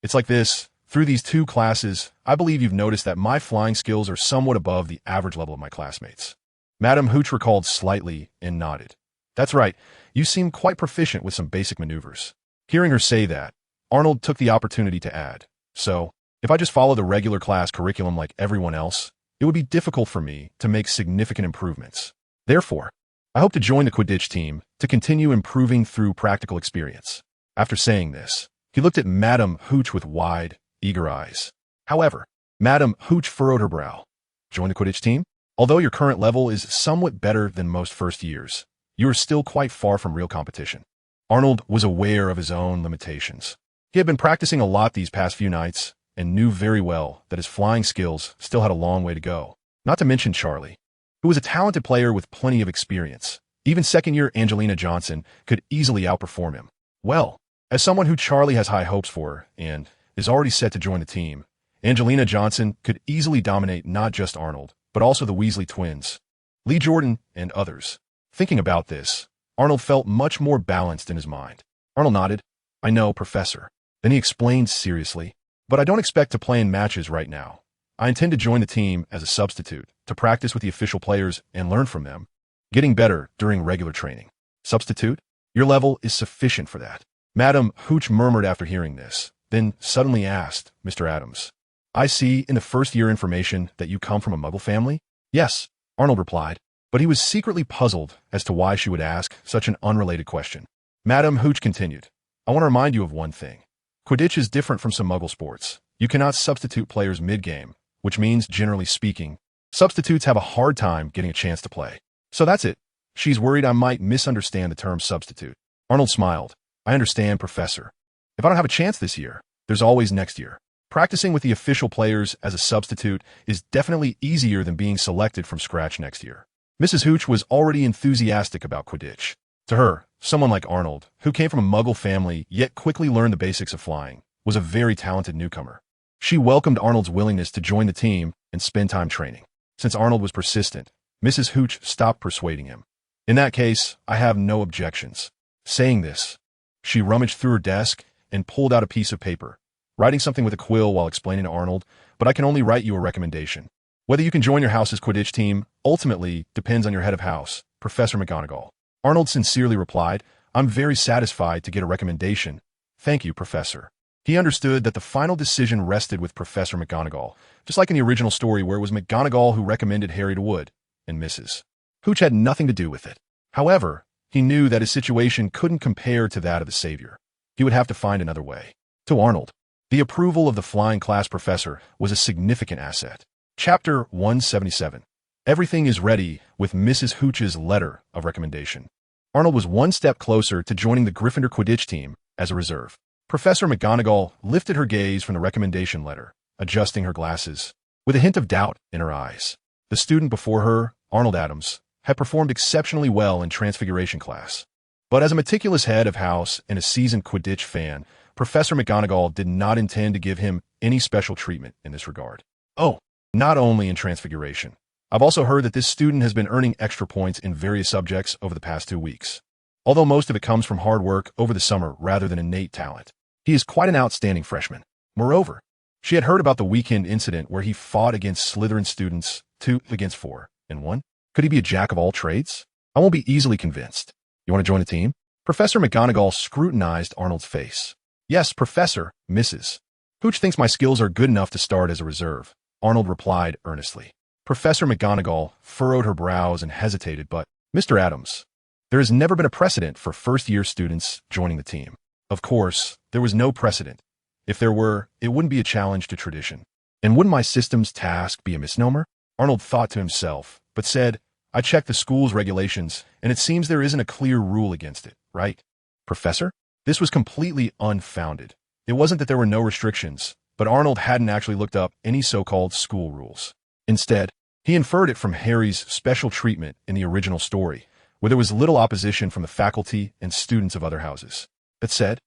It's like this. Through these 2 classes, I believe you've noticed that my flying skills are somewhat above the average level of my classmates." Madam Hooch recalled slightly and nodded. "That's right. You seem quite proficient with some basic maneuvers." Hearing her say that, Arnold took the opportunity to add, "So, if I just follow the regular class curriculum like everyone else, it would be difficult for me to make significant improvements. Therefore, I hope to join the Quidditch team to continue improving through practical experience." After saying this, he looked at Madam Hooch with wide, eager eyes. However, Madam Hooch furrowed her brow. "Join the Quidditch team? Although your current level is somewhat better than most first years, you are still quite far from real competition." Arnold was aware of his own limitations. He had been practicing a lot these past few nights and knew very well that his flying skills still had a long way to go. Not to mention Charlie, who was a talented player with plenty of experience. Even second-year Angelina Johnson could easily outperform him. Well, as someone who Charlie has high hopes for and is already set to join the team, Angelina Johnson could easily dominate not just Arnold, but also the Weasley twins, Lee Jordan, and others. Thinking about this, Arnold felt much more balanced in his mind. Arnold nodded. "I know, Professor." Then he explained seriously, "But I don't expect to play in matches right now. I intend to join the team as a substitute, to practice with the official players and learn from them, getting better during regular training." "Substitute? Your level is sufficient for that." Madam Hooch murmured after hearing this, then suddenly asked, "Mr. Adams, I see in the first-year information that you come from a Muggle family?" "Yes," Arnold replied, but he was secretly puzzled as to why she would ask such an unrelated question. Madam Hooch continued, "I want to remind you of one thing. Quidditch is different from some Muggle sports. You cannot substitute players mid-game, which means, generally speaking, substitutes have a hard time getting a chance to play. So that's it. She's worried I might misunderstand the term substitute." Arnold smiled. "I understand, Professor. If I don't have a chance this year, there's always next year. Practicing with the official players as a substitute is definitely easier than being selected from scratch next year." Mrs. Hooch was already enthusiastic about Quidditch. To her, someone like Arnold, who came from a Muggle family yet quickly learned the basics of flying, was a very talented newcomer. She welcomed Arnold's willingness to join the team and spend time training. Since Arnold was persistent, Mrs. Hooch stopped persuading him. "In that case, I have no objections." Saying this, she rummaged through her desk and pulled out a piece of paper, writing something with a quill while explaining to Arnold, "But I can only write you a recommendation. Whether you can join your house's Quidditch team ultimately depends on your head of house, Professor McGonagall." Arnold sincerely replied, "I'm very satisfied to get a recommendation. Thank you, Professor." He understood that the final decision rested with Professor McGonagall, just like in the original story where it was McGonagall who recommended Harry to Wood, and Mrs. Hooch had nothing to do with it. However, he knew that his situation couldn't compare to that of the Savior. He would have to find another way. To Arnold, the approval of the flying class professor was a significant asset. Chapter 177. Everything is ready with Mrs. Hooch's letter of recommendation. Arnold was one step closer to joining the Gryffindor Quidditch team as a reserve. Professor McGonagall lifted her gaze from the recommendation letter, adjusting her glasses, with a hint of doubt in her eyes. The student before her, Arnold Adams, had performed exceptionally well in Transfiguration class. But as a meticulous head of house and a seasoned Quidditch fan, Professor McGonagall did not intend to give him any special treatment in this regard. Oh, not only in Transfiguration. I've also heard that this student has been earning extra points in various subjects over the past 2 weeks. Although most of it comes from hard work over the summer rather than innate talent. He is quite an outstanding freshman. Moreover, she had heard about the weekend incident where he fought against Slytherin students 2 against 4 and 1. Could he be a jack of all trades? I won't be easily convinced. You want to join the team? Professor McGonagall scrutinized Arnold's face. Yes, Professor, Mrs. Hooch thinks my skills are good enough to start as a reserve, Arnold replied earnestly. Professor McGonagall furrowed her brows and hesitated, but, Mr. Adams, there has never been a precedent for first-year students joining the team. Of course, there was no precedent. If there were, it wouldn't be a challenge to tradition. And wouldn't my system's task be a misnomer? Arnold thought to himself, but said, I checked the school's regulations, and it seems there isn't a clear rule against it, right? Professor? This was completely unfounded. It wasn't that there were no restrictions, but Arnold hadn't actually looked up any so-called school rules. Instead, he inferred it from Harry's special treatment in the original story, where there was little opposition from the faculty and students of other houses. That said,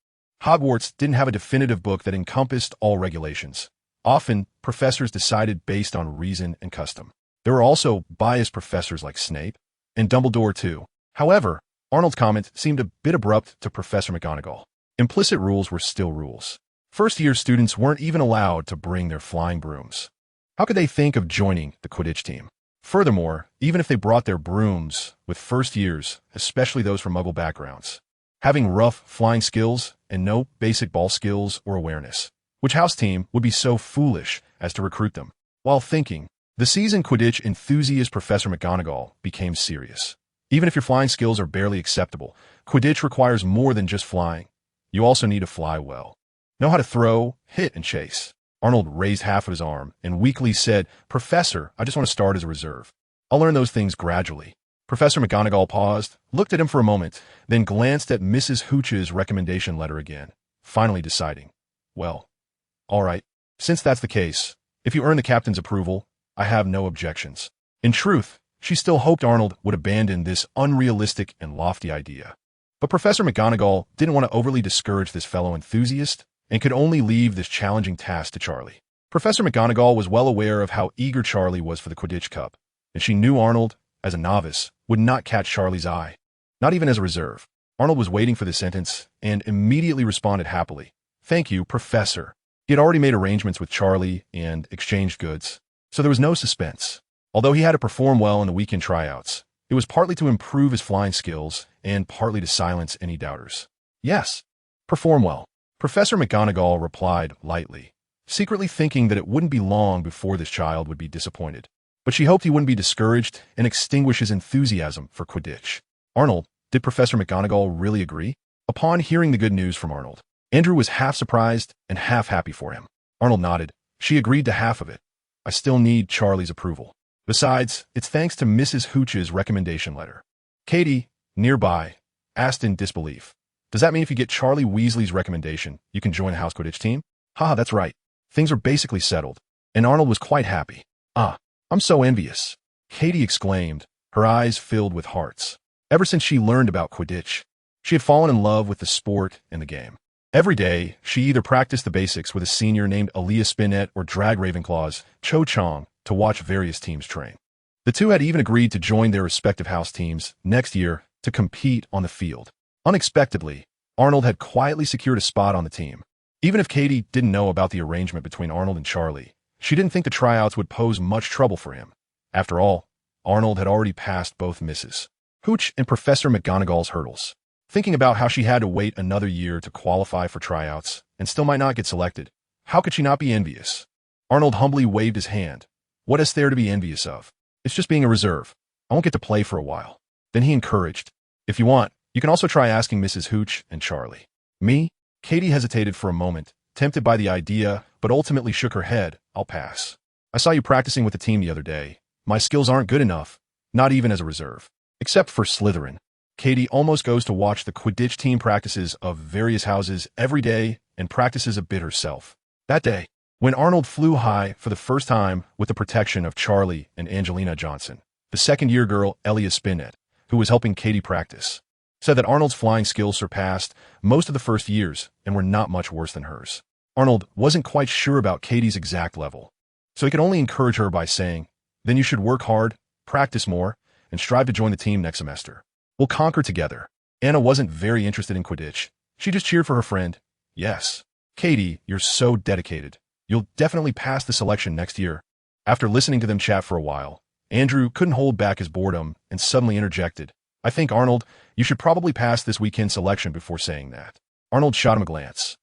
Hogwarts didn't have a definitive book that encompassed all regulations. Often, professors decided based on reason and custom. There were also biased professors like Snape, and Dumbledore too. However, Arnold's comment seemed a bit abrupt to Professor McGonagall. Implicit rules were still rules. First-year students weren't even allowed to bring their flying brooms. How could they think of joining the Quidditch team? Furthermore, even if they brought their brooms, with first years, especially those from Muggle backgrounds, having rough flying skills and no basic ball skills or awareness, which house team would be so foolish as to recruit them? While thinking, the seasoned Quidditch enthusiast Professor McGonagall became serious. Even if your flying skills are barely acceptable, Quidditch requires more than just flying. You also need to fly well. Know how to throw, hit, and chase. Arnold raised half of his arm and weakly said, Professor, I just want to start as a reserve. I'll learn those things gradually. Professor McGonagall paused, looked at him for a moment, then glanced at Mrs. Hooch's recommendation letter again, finally deciding, well, all right, since that's the case, if you earn the captain's approval, I have no objections. In truth, she still hoped Arnold would abandon this unrealistic and lofty idea. But Professor McGonagall didn't want to overly discourage this fellow enthusiast and could only leave this challenging task to Charlie. Professor McGonagall was well aware of how eager Charlie was for the Quidditch Cup, and she knew Arnold, as a novice, would not catch Charlie's eye, not even as a reserve. Arnold was waiting for the sentence and immediately responded happily. Thank you, Professor. He had already made arrangements with Charlie and exchanged goods, so there was no suspense. Although he had to perform well in the weekend tryouts, it was partly to improve his flying skills and partly to silence any doubters. Yes, perform well. Professor McGonagall replied lightly, secretly thinking that it wouldn't be long before this child would be disappointed. But she hoped he wouldn't be discouraged and extinguish his enthusiasm for Quidditch. Arnold, did Professor McGonagall really agree? Upon hearing the good news from Arnold, Andrew was half surprised and half happy for him. Arnold nodded. She agreed to half of it. I still need Charlie's approval. Besides, it's thanks to Mrs. Hooch's recommendation letter. Katie, nearby, asked in disbelief. Does that mean if you get Charlie Weasley's recommendation, you can join the House Quidditch team? Haha, that's right. Things are basically settled. And Arnold was quite happy. Ah, I'm so envious. Katie exclaimed, her eyes filled with hearts. Ever since she learned about Quidditch, she had fallen in love with the sport and the game. Every day, she either practiced the basics with a senior named Aaliyah Spinnet or Drag Ravenclaw's Cho Chong to watch various teams train. The two had even agreed to join their respective house teams next year to compete on the field. Unexpectedly, Arnold had quietly secured a spot on the team. Even if Katie didn't know about the arrangement between Arnold and Charlie, she didn't think the tryouts would pose much trouble for him. After all, Arnold had already passed both Mrs. Hooch and Professor McGonagall's hurdles. Thinking about how she had to wait another year to qualify for tryouts and still might not get selected, how could she not be envious? Arnold humbly waved his hand. What is there to be envious of? It's just being a reserve. I won't get to play for a while. Then he encouraged. If you want, you can also try asking Mrs. Hooch and Charlie. Me? Katie hesitated for a moment, tempted by the idea, but ultimately shook her head. I'll pass. I saw you practicing with the team the other day. My skills aren't good enough, not even as a reserve. Except for Slytherin. Katie almost goes to watch the Quidditch team practices of various houses every day and practices a bit herself. That day, when Arnold flew high for the first time with the protection of Charlie and Angelina Johnson, the second-year girl Aaliyah Spinnet, who was helping Katie practice. said that Arnold's flying skills surpassed most of the first years and were not much worse than hers. Arnold wasn't quite sure about Katie's exact level, so he could only encourage her by saying, "Then you should work hard, practice more, and strive to join the team next semester. We'll conquer together." Anna wasn't very interested in Quidditch. She just cheered for her friend. "Yes. Katie, you're so dedicated. You'll definitely pass the selection next year." After listening to them chat for a while, Andrew couldn't hold back his boredom and suddenly interjected, "I think, Arnold, you should probably pass this weekend selection before saying that." Arnold shot him a glance.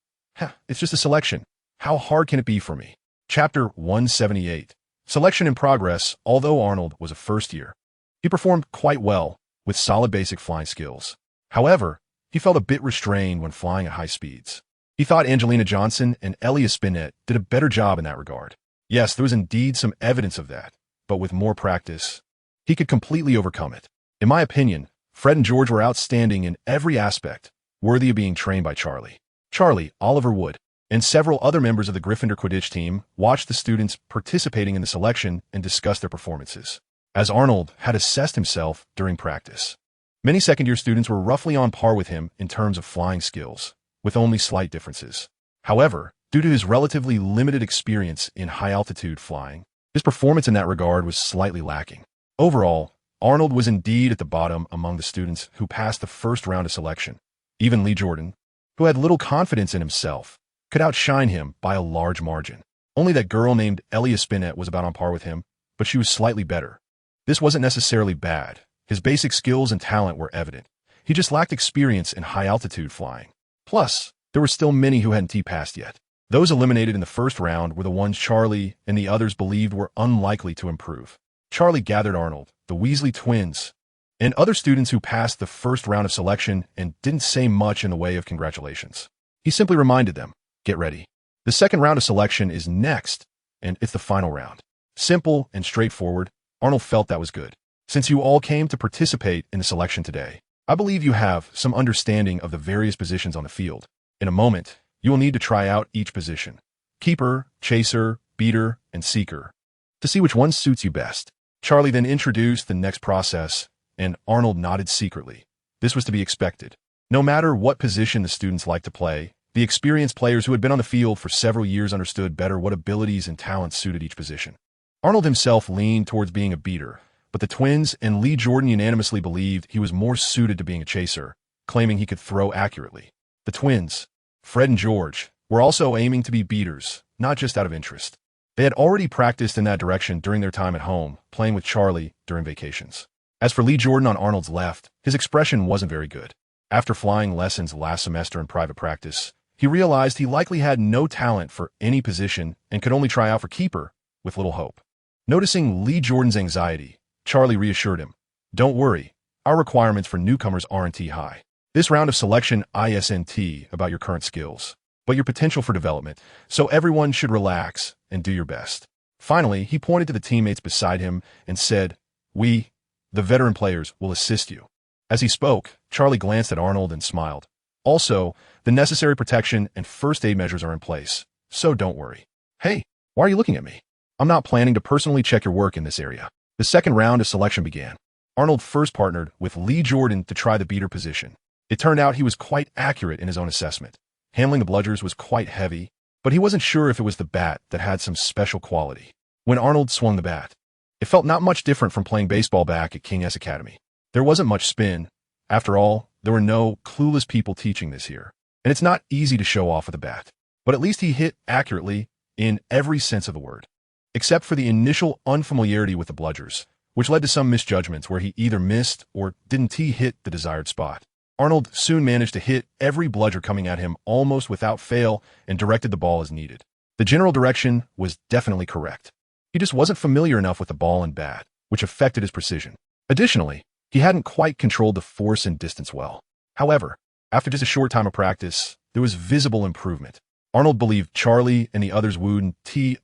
It's just a selection. How hard can it be for me?" Chapter 178. Selection in progress. Although Arnold was a first year, he performed quite well with solid basic flying skills. However, he felt a bit restrained when flying at high speeds. He thought Angelina Johnson and Elia Spinette did a better job in that regard. Yes, there was indeed some evidence of that, but with more practice, he could completely overcome it. In my opinion, Fred and George were outstanding in every aspect, worthy of being trained by Charlie. Charlie, Oliver Wood, and several other members of the Gryffindor Quidditch team watched the students participating in the selection and discussed their performances, as Arnold had assessed himself during practice. Many second-year students were roughly on par with him in terms of flying skills, with only slight differences. However, due to his relatively limited experience in high-altitude flying, his performance in that regard was slightly lacking. Overall, Arnold was indeed at the bottom among the students who passed the first round of selection. Even Lee Jordan, who had little confidence in himself, could outshine him by a large margin. Only that girl named Elia Spinette was about on par with him, but she was slightly better. This wasn't necessarily bad. His basic skills and talent were evident. He just lacked experience in high-altitude flying. Plus, there were still many who hadn't T-passed yet. Those eliminated in the first round were the ones Charlie and the others believed were unlikely to improve. Charlie gathered Arnold, the Weasley twins, and other students who passed the first round of selection and didn't say much in the way of congratulations. He simply reminded them, "Get ready. The second round of selection is next, and it's the final round." Simple and straightforward, Arnold felt that was good. "Since you all came to participate in the selection today, I believe you have some understanding of the various positions on the field. In a moment, you will need to try out each position, keeper, chaser, beater, and seeker, to see which one suits you best." Charlie then introduced the next process, and Arnold nodded secretly. This was to be expected. No matter what position the students liked to play, the experienced players who had been on the field for several years understood better what abilities and talents suited each position. Arnold himself leaned towards being a beater, but the twins and Lee Jordan unanimously believed he was more suited to being a chaser, claiming he could throw accurately. The twins, Fred and George, were also aiming to be beaters, not just out of interest. They had already practiced in that direction during their time at home, playing with Charlie during vacations. As for Lee Jordan on Arnold's left, his expression wasn't very good. After flying lessons last semester in private practice, he realized he likely had no talent for any position and could only try out for keeper, with little hope. Noticing Lee Jordan's anxiety, Charlie reassured him, "Don't worry, our requirements for newcomers aren't high. This round of selection isn't about your current skills, but your potential for development, so everyone should relax and do your best." Finally, he pointed to the teammates beside him and said, "We, the veteran players, will assist you." As he spoke, Charlie glanced at Arnold and smiled. "Also, the necessary protection and first aid measures are in place, so don't worry." "Hey, why are you looking at me? I'm not planning to personally check your work in this area." The second round of selection began. Arnold first partnered with Lee Jordan to try the beater position. It turned out he was quite accurate in his own assessment. Handling the bludgers was quite heavy, but he wasn't sure if it was the bat that had some special quality. When Arnold swung the bat, it felt not much different from playing baseball back at King S Academy. There wasn't much spin. After all, there were no clueless people teaching this here, and it's not easy to show off with a bat. But at least he hit accurately in every sense of the word, except for the initial unfamiliarity with the bludgers, which led to some misjudgments where he either missed or didn't hit the desired spot. Arnold soon managed to hit every bludger coming at him almost without fail and directed the ball as needed. The general direction was definitely correct. He just wasn't familiar enough with the ball and bat, which affected his precision. Additionally, he hadn't quite controlled the force and distance well. However, after just a short time of practice, there was visible improvement. Arnold believed Charlie and the others wouldn't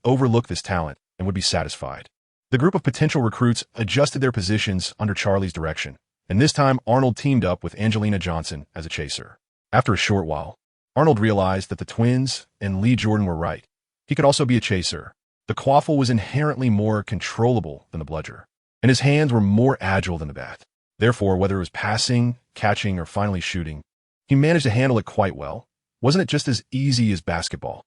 overlook this talent and would be satisfied. The group of potential recruits adjusted their positions under Charlie's direction, and this time Arnold teamed up with Angelina Johnson as a chaser. After a short while, Arnold realized that the twins and Lee Jordan were right. He could also be a chaser. The quaffle was inherently more controllable than the bludger, and his hands were more agile than the bat. Therefore, whether it was passing, catching, or finally shooting, he managed to handle it quite well. Wasn't it just as easy as basketball?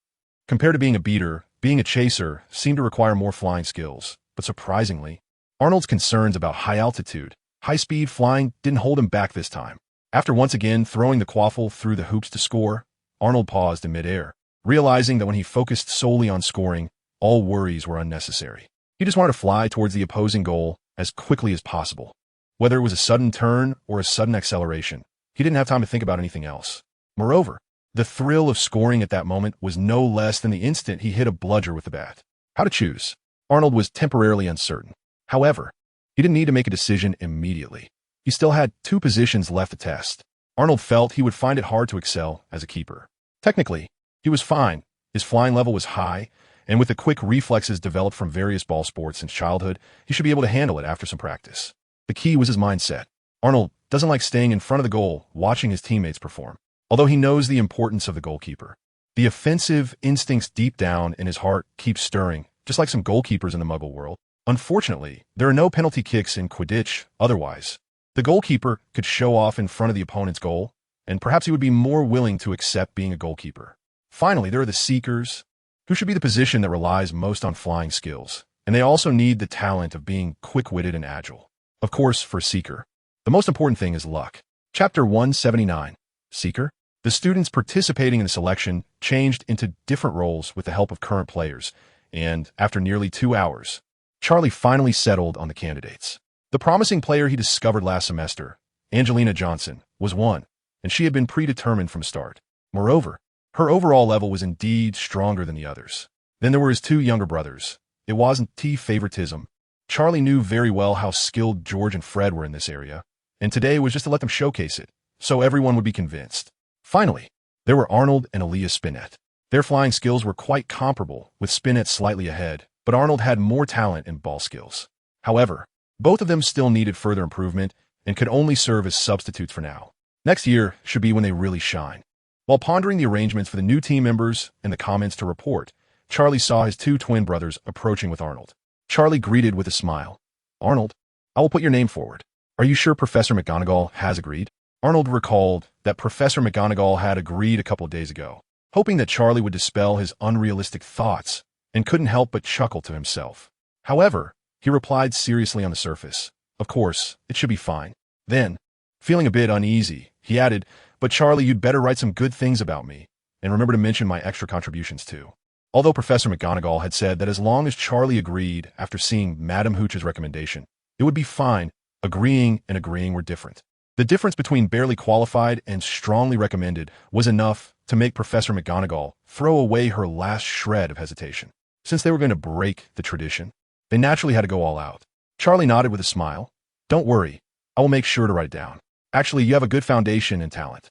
Compared to being a beater, being a chaser seemed to require more flying skills. But surprisingly, Arnold's concerns about high altitude, high-speed flying didn't hold him back this time. After once again throwing the quaffle through the hoops to score, Arnold paused in midair, realizing that when he focused solely on scoring, all worries were unnecessary. He just wanted to fly towards the opposing goal as quickly as possible. Whether it was a sudden turn or a sudden acceleration, he didn't have time to think about anything else. Moreover, the thrill of scoring at that moment was no less than the instant he hit a bludger with the bat. How to choose? Arnold was temporarily uncertain. However, he didn't need to make a decision immediately. He still had 2 positions left to test. Arnold felt he would find it hard to excel as a keeper. Technically, he was fine. His flying level was high, and with the quick reflexes developed from various ball sports since childhood, he should be able to handle it after some practice. The key was his mindset. Arnold doesn't like staying in front of the goal watching his teammates perform, although he knows the importance of the goalkeeper. The offensive instincts deep down in his heart keep stirring, just like some goalkeepers in the Muggle world. Unfortunately, there are no penalty kicks in Quidditch otherwise. The goalkeeper could show off in front of the opponent's goal, and perhaps he would be more willing to accept being a goalkeeper. Finally, there are the Seekers, who should be the position that relies most on flying skills, and they also need the talent of being quick-witted and agile. Of course, for Seeker, the most important thing is luck. Chapter 179. Seeker. The students participating in the selection changed into different roles with the help of current players, and after nearly 2 hours, Charlie finally settled on the candidates. The promising player he discovered last semester, Angelina Johnson, was one, and she had been predetermined from start. Moreover, her overall level was indeed stronger than the others. Then there were his 2 younger brothers. It wasn't favoritism. Charlie knew very well how skilled George and Fred were in this area, and today was just to let them showcase it, so everyone would be convinced. Finally, there were Arnold and Elias Spinett. Their flying skills were quite comparable, with Spinett slightly ahead, but Arnold had more talent in ball skills. However, both of them still needed further improvement and could only serve as substitutes for now. Next year should be when they really shine. While pondering the arrangements for the new team members and the comments to report, Charlie saw his 2 twin brothers approaching with Arnold. Charlie greeted with a smile. "Arnold, I will put your name forward. Are you sure Professor McGonagall has agreed?" Arnold recalled that Professor McGonagall had agreed a couple of days ago, hoping that Charlie would dispel his unrealistic thoughts, and couldn't help but chuckle to himself. However, he replied seriously on the surface, "Of course, it should be fine." Then, feeling a bit uneasy, he added, "But Charlie, you'd better write some good things about me, and remember to mention my extra contributions too." Although Professor McGonagall had said that as long as Charlie agreed after seeing Madam Hooch's recommendation, it would be fine, agreeing and agreeing were different. The difference between barely qualified and strongly recommended was enough to make Professor McGonagall throw away her last shred of hesitation. Since they were going to break the tradition, they naturally had to go all out. Charlie nodded with a smile. "Don't worry, I will make sure to write it down. Actually, you have a good foundation and talent.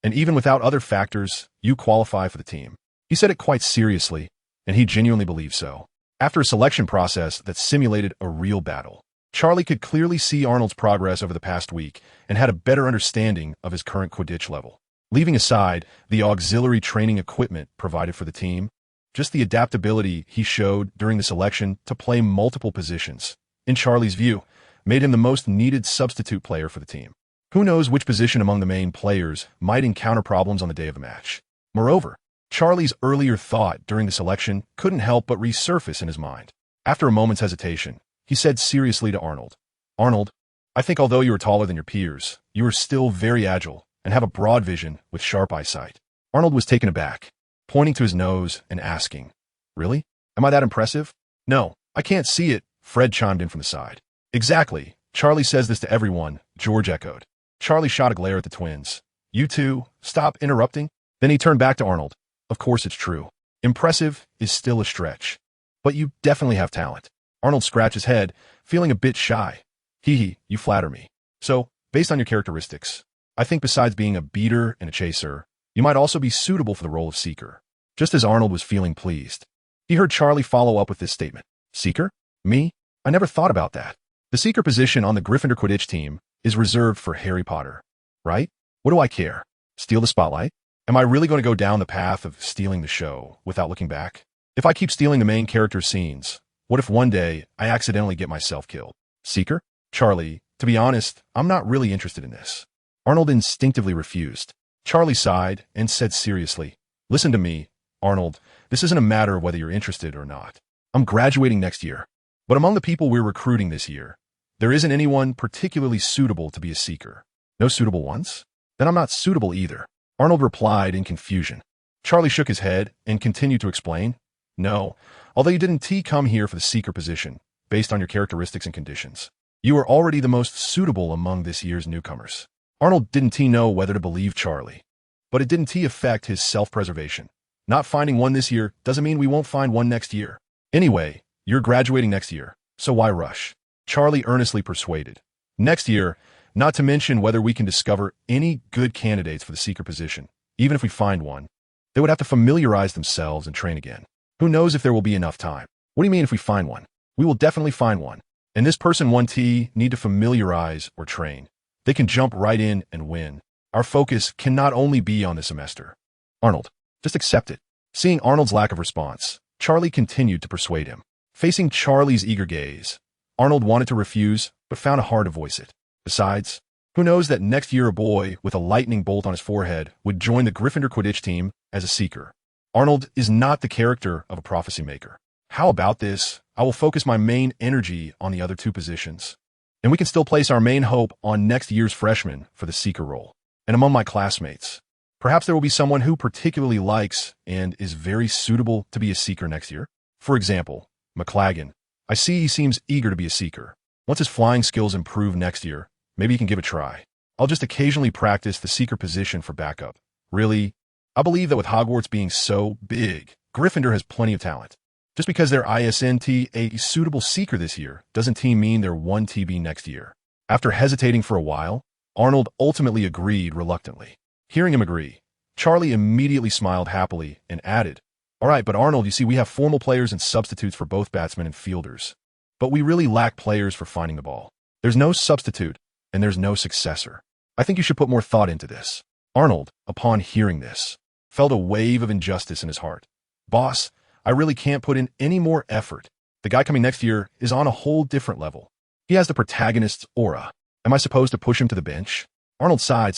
And even without other factors, you qualify for the team." He said it quite seriously, and he genuinely believed so. After a selection process that simulated a real battle, Charlie could clearly see Arnold's progress over the past week and had a better understanding of his current Quidditch level. Leaving aside the auxiliary training equipment provided for the team, just the adaptability he showed during the selection to play multiple positions, in Charlie's view, made him the most needed substitute player for the team. Who knows which position among the main players might encounter problems on the day of the match. Moreover, Charlie's earlier thought during the selection couldn't help but resurface in his mind. After a moment's hesitation, he said seriously to Arnold, "Arnold, I think although you are taller than your peers, you are still very agile and have a broad vision with sharp eyesight." Arnold was taken aback, pointing to his nose and asking, "Really? Am I that impressive?" "No, I can't see it," Fred chimed in from the side. "Exactly. Charlie says this to everyone," George echoed. Charlie shot a glare at the twins. "You two, stop interrupting." Then he turned back to Arnold. "Of course it's true. Impressive is still a stretch. But you definitely have talent." Arnold scratched his head, feeling a bit shy. "Hee, you flatter me. So, based on your characteristics, I think besides being a beater and a chaser, you might also be suitable for the role of Seeker." Just as Arnold was feeling pleased, he heard Charlie follow up with this statement. "Seeker? Me? I never thought about that. The Seeker position on the Gryffindor Quidditch team is reserved for Harry Potter, right? What do I care? Steal the spotlight? Am I really going to go down the path of stealing the show without looking back? If I keep stealing the main character's scenes, what if one day I accidentally get myself killed? Seeker? Charlie, To be honest, I'm not really interested in this. Arnold instinctively refused. Charlie sighed and said seriously, "Listen to me, Arnold. This isn't a matter of whether you're interested or not. I'm graduating next year. But among the people we're recruiting this year, there isn't anyone particularly suitable to be a seeker." "No suitable ones? Then I'm not suitable either," Arnold replied in confusion. Charlie shook his head and continued to explain, "No, although you didn't come here for the seeker position, based on your characteristics and conditions. You are already the most suitable among this year's newcomers." Arnold didn't know whether to believe Charlie, but it didn't affect his self-preservation. Not finding one this year doesn't mean we won't find one next year. Anyway, you're graduating next year, so why rush? Charlie earnestly persuaded. Next year, not to mention whether we can discover any good candidates for the seeker position, even if we find one, they would have to familiarize themselves and train again. Who knows if there will be enough time? What do you mean if we find one? We will definitely find one. And this person 1T need to familiarize or train. They can jump right in and win. Our focus can not only be on the semester. Arnold, just accept it. Seeing Arnold's lack of response, Charlie continued to persuade him. Facing Charlie's eager gaze, Arnold wanted to refuse, but found it hard to voice it. Besides, who knows that next year a boy with a lightning bolt on his forehead would join the Gryffindor Quidditch team as a seeker. Arnold is not the character of a prophecy maker. How about this? I will focus my main energy on the other two positions. And we can still place our main hope on next year's freshman for the seeker role. And among my classmates, perhaps there will be someone who particularly likes and is very suitable to be a seeker next year. For example, McLagan. I see he seems eager to be a seeker. Once his flying skills improve next year, maybe he can give it a try. I'll just occasionally practice the seeker position for backup. Really, I believe that with Hogwarts being so big, Gryffindor has plenty of talent. Just because they're ISNT a suitable seeker this year doesn't mean they're 1TB next year. After hesitating for a while, Arnold ultimately agreed reluctantly. Hearing him agree, Charlie immediately smiled happily and added, "All right, but Arnold, you see we have formal players and substitutes for both batsmen and fielders. But we really lack players for finding the ball. There's no substitute, and there's no successor. I think you should put more thought into this." Arnold, upon hearing this, felt a wave of injustice in his heart. "Boss, I really can't put in any more effort. The guy coming next year is on a whole different level. He has the protagonist's aura. Am I supposed to push him to the bench?" Arnold sighed.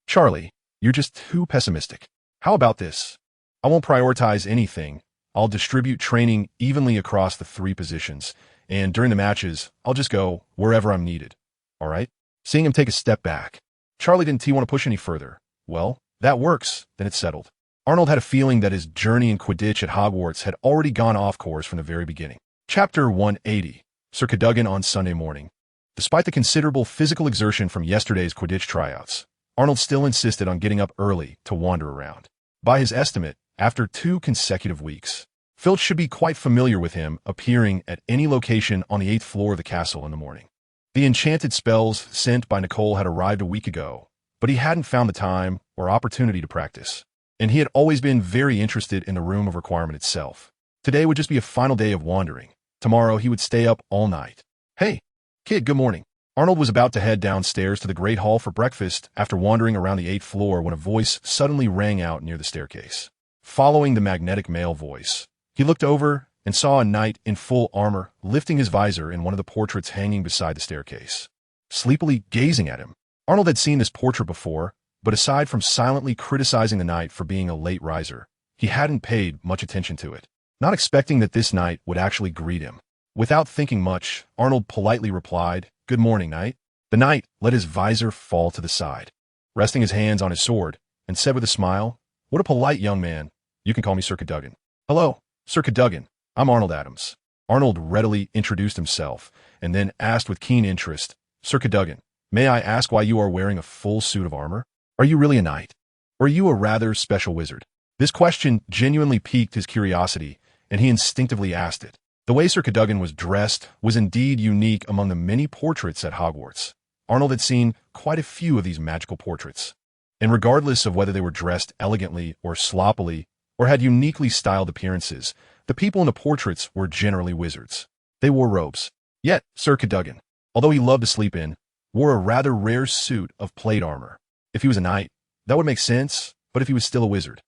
"Charlie, you're just too pessimistic. How about this? I won't prioritize anything. I'll distribute training evenly across the three positions, and during the matches, I'll just go wherever I'm needed. All right?" Seeing him take a step back, Charlie didn't want to push any further. Well, that works, then it's settled. Arnold had a feeling that his journey in Quidditch at Hogwarts had already gone off course from the very beginning. Chapter 180, Sir Cadogan on Sunday morning. Despite the considerable physical exertion from yesterday's Quidditch tryouts, Arnold still insisted on getting up early to wander around. By his estimate, after 2 consecutive weeks, Filch should be quite familiar with him appearing at any location on the 8th floor of the castle in the morning. The enchanted spells sent by Nicole had arrived a week ago, but he hadn't found the time or opportunity to practice. And he had always been very interested in the room of requirement itself. Today would just be a final day of wandering. Tomorrow he would stay up all night. "Hey, kid, good morning." Arnold was about to head downstairs to the Great Hall for breakfast after wandering around the 8th floor when a voice suddenly rang out near the staircase. Following the magnetic male voice, he looked over and saw a knight in full armor lifting his visor in one of the portraits hanging beside the staircase. Sleepily gazing at him, Arnold had seen this portrait before, but aside from silently criticizing the knight for being a late riser, he hadn't paid much attention to it, not expecting that this knight would actually greet him. Without thinking much, Arnold politely replied, "Good morning, knight." The knight let his visor fall to the side, resting his hands on his sword, and said with a smile, "What a polite young man. You can call me Sir Cadogan." "Hello, Sir Cadogan. I'm Arnold Adams." Arnold readily introduced himself, and then asked with keen interest, "Sir Cadogan, may I ask why you are wearing a full suit of armor? Are you really a knight? Or are you a rather special wizard?" This question genuinely piqued his curiosity, and he instinctively asked it. The way Sir Cadogan was dressed was indeed unique among the many portraits at Hogwarts. Arnold had seen quite a few of these magical portraits, and regardless of whether they were dressed elegantly or sloppily, or had uniquely styled appearances, the people in the portraits were generally wizards. They wore robes. Yet, Sir Cadogan, although he loved to sleep in, wore a rather rare suit of plate armor. If he was a knight, that would make sense, but if he was still a wizard?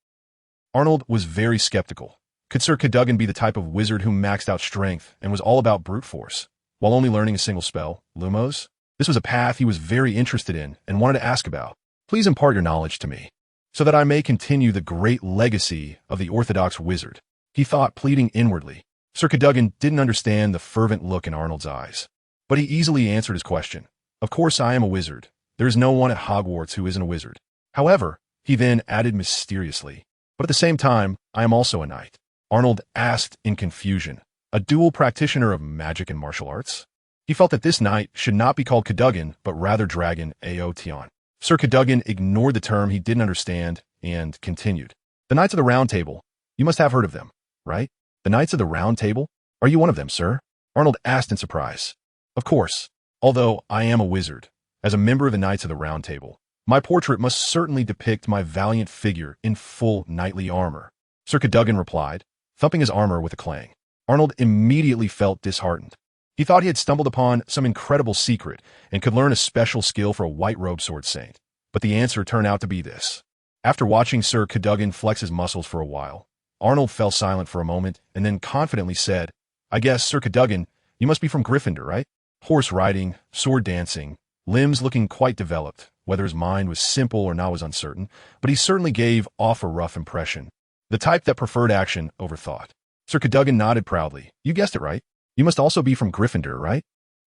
Arnold was very skeptical. Could Sir Cadogan be the type of wizard who maxed out strength and was all about brute force, while only learning a single spell, Lumos? This was a path he was very interested in and wanted to ask about. Please impart your knowledge to me, so that I may continue the great legacy of the Orthodox wizard, he thought, pleading inwardly. Sir Cadogan didn't understand the fervent look in Arnold's eyes, but he easily answered his question. Of course I am a wizard. There is no one at Hogwarts who isn't a wizard. However, he then added mysteriously, but at the same time, I am also a knight. Arnold asked in confusion, a dual practitioner of magic and martial arts? He felt that this knight should not be called Cadogan, but rather Dragon Aotion. Sir Cadogan ignored the term he didn't understand and continued. The Knights of the Round Table. You must have heard of them, right? The Knights of the Round Table? Are you one of them, sir? Arnold asked in surprise. Of course. Although I am a wizard, as a member of the Knights of the Round Table, my portrait must certainly depict my valiant figure in full knightly armor, Sir Cadogan replied, thumping his armor with a clang. Arnold immediately felt disheartened. He thought he had stumbled upon some incredible secret and could learn a special skill for a white-robed sword saint, but the answer turned out to be this. After watching Sir Cadogan flex his muscles for a while, Arnold fell silent for a moment and then confidently said, I guess, Sir Cadogan, you must be from Gryffindor, right? Horse riding, sword dancing, limbs looking quite developed. Whether his mind was simple or not was uncertain, but he certainly gave off a rough impression. The type that preferred action over thought. Sir Cadogan nodded proudly. You guessed it right. You must also be from Gryffindor, right?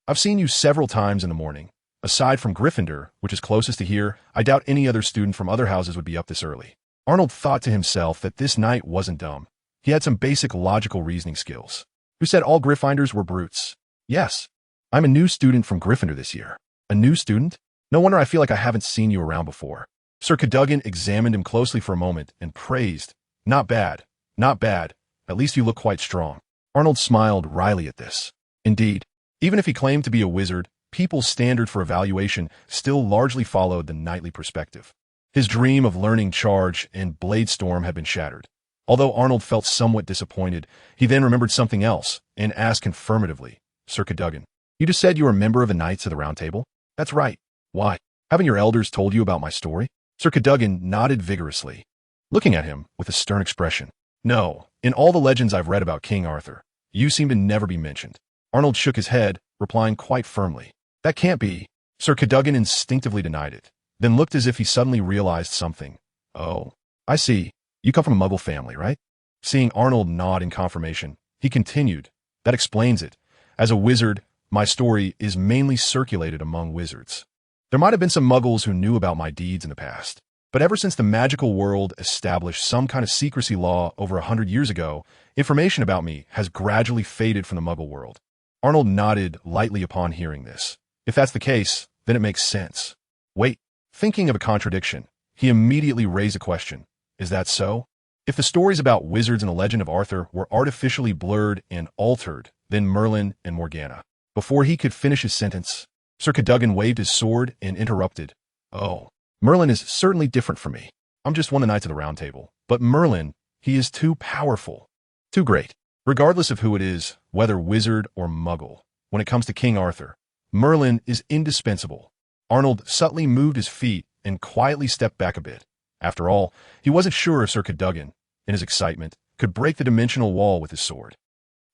I've seen you several times in the morning. Aside from Gryffindor, which is closest to here, I doubt any other student from other houses would be up this early. Arnold thought to himself that this knight wasn't dumb. He had some basic logical reasoning skills. Who said all Gryffindors were brutes? Yes. I'm a new student from Gryffindor this year. A new student? No wonder I feel like I haven't seen you around before. Sir Cadogan examined him closely for a moment and praised. Not bad. Not bad. At least you look quite strong. Arnold smiled wryly at this. Indeed, even if he claimed to be a wizard, people's standard for evaluation still largely followed the knightly perspective. His dream of learning Charge and Blade Storm had been shattered. Although Arnold felt somewhat disappointed, he then remembered something else and asked confirmatively, Sir Cadogan, you just said you were a member of the Knights of the Round Table? That's right. Why? Haven't your elders told you about my story? Sir Cadogan nodded vigorously, looking at him with a stern expression. No, in all the legends I've read about King Arthur, you seem to never be mentioned. Arnold shook his head, replying quite firmly. That can't be. Sir Cadogan instinctively denied it, then looked as if he suddenly realized something. Oh, I see. You come from a Muggle family, right? Seeing Arnold nod in confirmation, he continued. That explains it. As a wizard, my story is mainly circulated among wizards. There might have been some Muggles who knew about my deeds in the past, but ever since the magical world established some kind of secrecy law over 100 years ago, information about me has gradually faded from the Muggle world. Arnold nodded lightly upon hearing this. If that's the case, then it makes sense. Wait, thinking of a contradiction, he immediately raised a question. Is that so? If the stories about wizards in the legend of Arthur were artificially blurred and altered, then Merlin and Morgana. Before he could finish his sentence, Sir Cadogan waved his sword and interrupted. Oh, Merlin is certainly different from me. I'm just one of the Knights of the Round Table. But Merlin, he is too powerful. Too great. Regardless of who it is, whether wizard or Muggle, when it comes to King Arthur, Merlin is indispensable. Arnold subtly moved his feet and quietly stepped back a bit. After all, he wasn't sure if Sir Cadogan, in his excitement, could break the dimensional wall with his sword.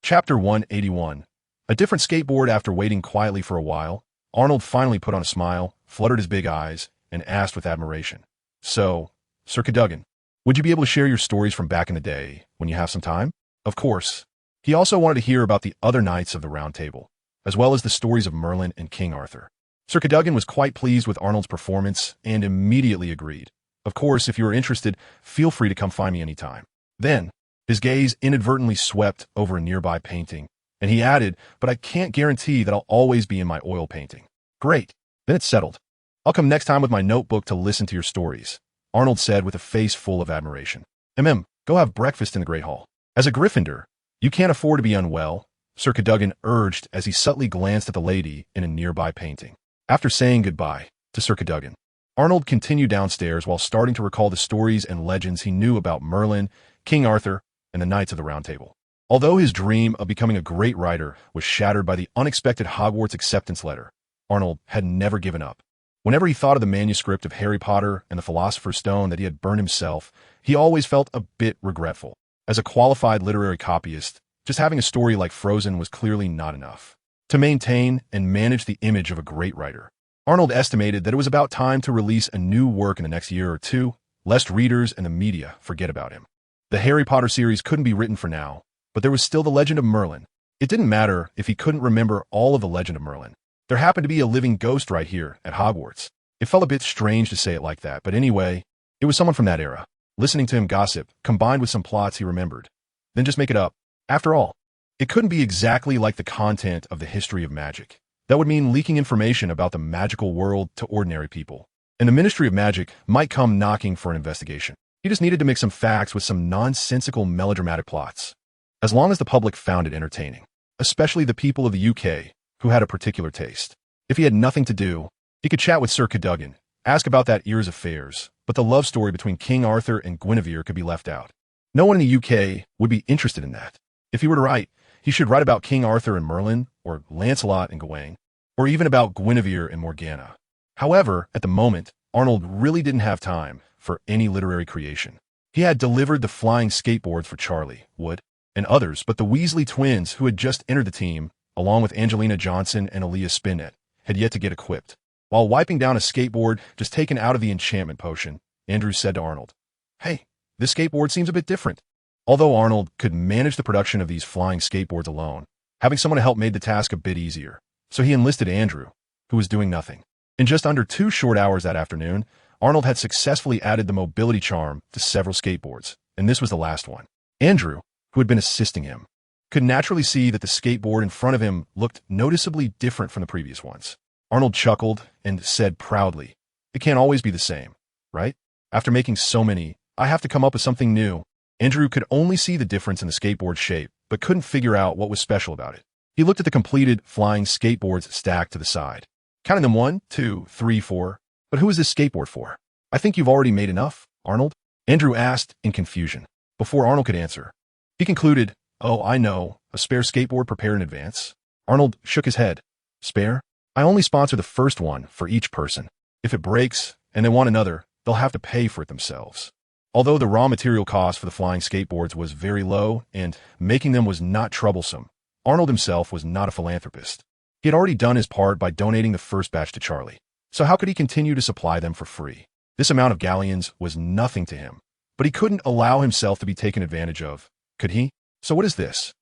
Chapter 181. A different skateboard. After waiting quietly for a while, Arnold finally put on a smile, fluttered his big eyes, and asked with admiration. So, Sir Cadogan, would you be able to share your stories from back in the day when you have some time? Of course. He also wanted to hear about the other Knights of the Round Table, as well as the stories of Merlin and King Arthur. Sir Cadogan was quite pleased with Arnold's performance and immediately agreed. Of course, if you are interested, feel free to come find me anytime. Then, his gaze inadvertently swept over a nearby painting, and he added, but I can't guarantee that I'll always be in my oil painting. Great. Then it's settled. I'll come next time with my notebook to listen to your stories, Arnold said with a face full of admiration. Go have breakfast in the Great Hall. As a Gryffindor, you can't afford to be unwell, Sir Cadogan urged as he subtly glanced at the lady in a nearby painting. After saying goodbye to Sir Cadogan, Arnold continued downstairs while starting to recall the stories and legends he knew about Merlin, King Arthur, and the Knights of the Round Table. Although his dream of becoming a great writer was shattered by the unexpected Hogwarts acceptance letter, Arnold had never given up. Whenever he thought of the manuscript of Harry Potter and the Philosopher's Stone that he had burned himself, he always felt a bit regretful. As a qualified literary copyist, just having a story like Frozen was clearly not enough. to maintain and manage the image of a great writer. Arnold estimated that it was about time to release a new work in the next year or two, lest readers and the media forget about him. The Harry Potter series couldn't be written for now, but there was still the Legend of Merlin. It didn't matter if he couldn't remember all of the Legend of Merlin. There happened to be a living ghost right here at Hogwarts. It felt a bit strange to say it like that, but anyway, it was someone from that era. Listening to him gossip, combined with some plots he remembered. Then just make it up. After all, it couldn't be exactly like the content of the history of magic. That would mean leaking information about the magical world to ordinary people. And the Ministry of Magic might come knocking for an investigation. He just needed to mix some facts with some nonsensical melodramatic plots. As long as the public found it entertaining, especially the people of the UK, who had a particular taste. If he had nothing to do, he could chat with Sir Cadogan, ask about that year's affairs, but the love story between King Arthur and Guinevere could be left out. No one in the UK would be interested in that. If he were to write, he should write about King Arthur and Merlin, or Lancelot and Gawain, or even about Guinevere and Morgana. However, at the moment, Arnold really didn't have time for any literary creation. He had delivered the flying skateboards for Charlie, Wood, and others, but the Weasley twins, who had just entered the team, along with Angelina Johnson and Aaliyah Spinnet, had yet to get equipped. While wiping down a skateboard just taken out of the enchantment potion, Andrew said to Arnold, "Hey, this skateboard seems a bit different." Although Arnold could manage the production of these flying skateboards alone, having someone to help made the task a bit easier. So he enlisted Andrew, who was doing nothing. In just under 2 short hours that afternoon, Arnold had successfully added the mobility charm to several skateboards, and this was the last one. Andrew, who had been assisting him, could naturally see that the skateboard in front of him looked noticeably different from the previous ones. Arnold chuckled and said proudly, "It can't always be the same, right? After making so many, I have to come up with something new." Andrew could only see the difference in the skateboard shape, but couldn't figure out what was special about it. He looked at the completed flying skateboards stacked to the side, counting them 1, 2, 3, 4. But who is this skateboard for? "I think you've already made enough, Arnold?" Andrew asked in confusion. Before Arnold could answer, he concluded, "Oh, I know, a spare skateboard prepared in advance." Arnold shook his head. "Spare? I only sponsor the first one for each person. If it breaks and they want another, they'll have to pay for it themselves." Although the raw material cost for the flying skateboards was very low and making them was not troublesome, Arnold himself was not a philanthropist. He had already done his part by donating the first batch to Charlie. So how could he continue to supply them for free? This amount of galleons was nothing to him, but he couldn't allow himself to be taken advantage of. Could he? So what is this?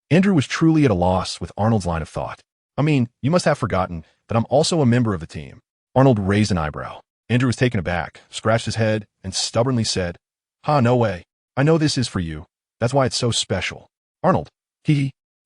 Andrew was truly at a loss with Arnold's line of thought. "I mean, you must have forgotten that I'm also a member of the team." Arnold raised an eyebrow. Andrew was taken aback, scratched his head, and stubbornly said, No way. I know this is for you. That's why it's so special." "Arnold,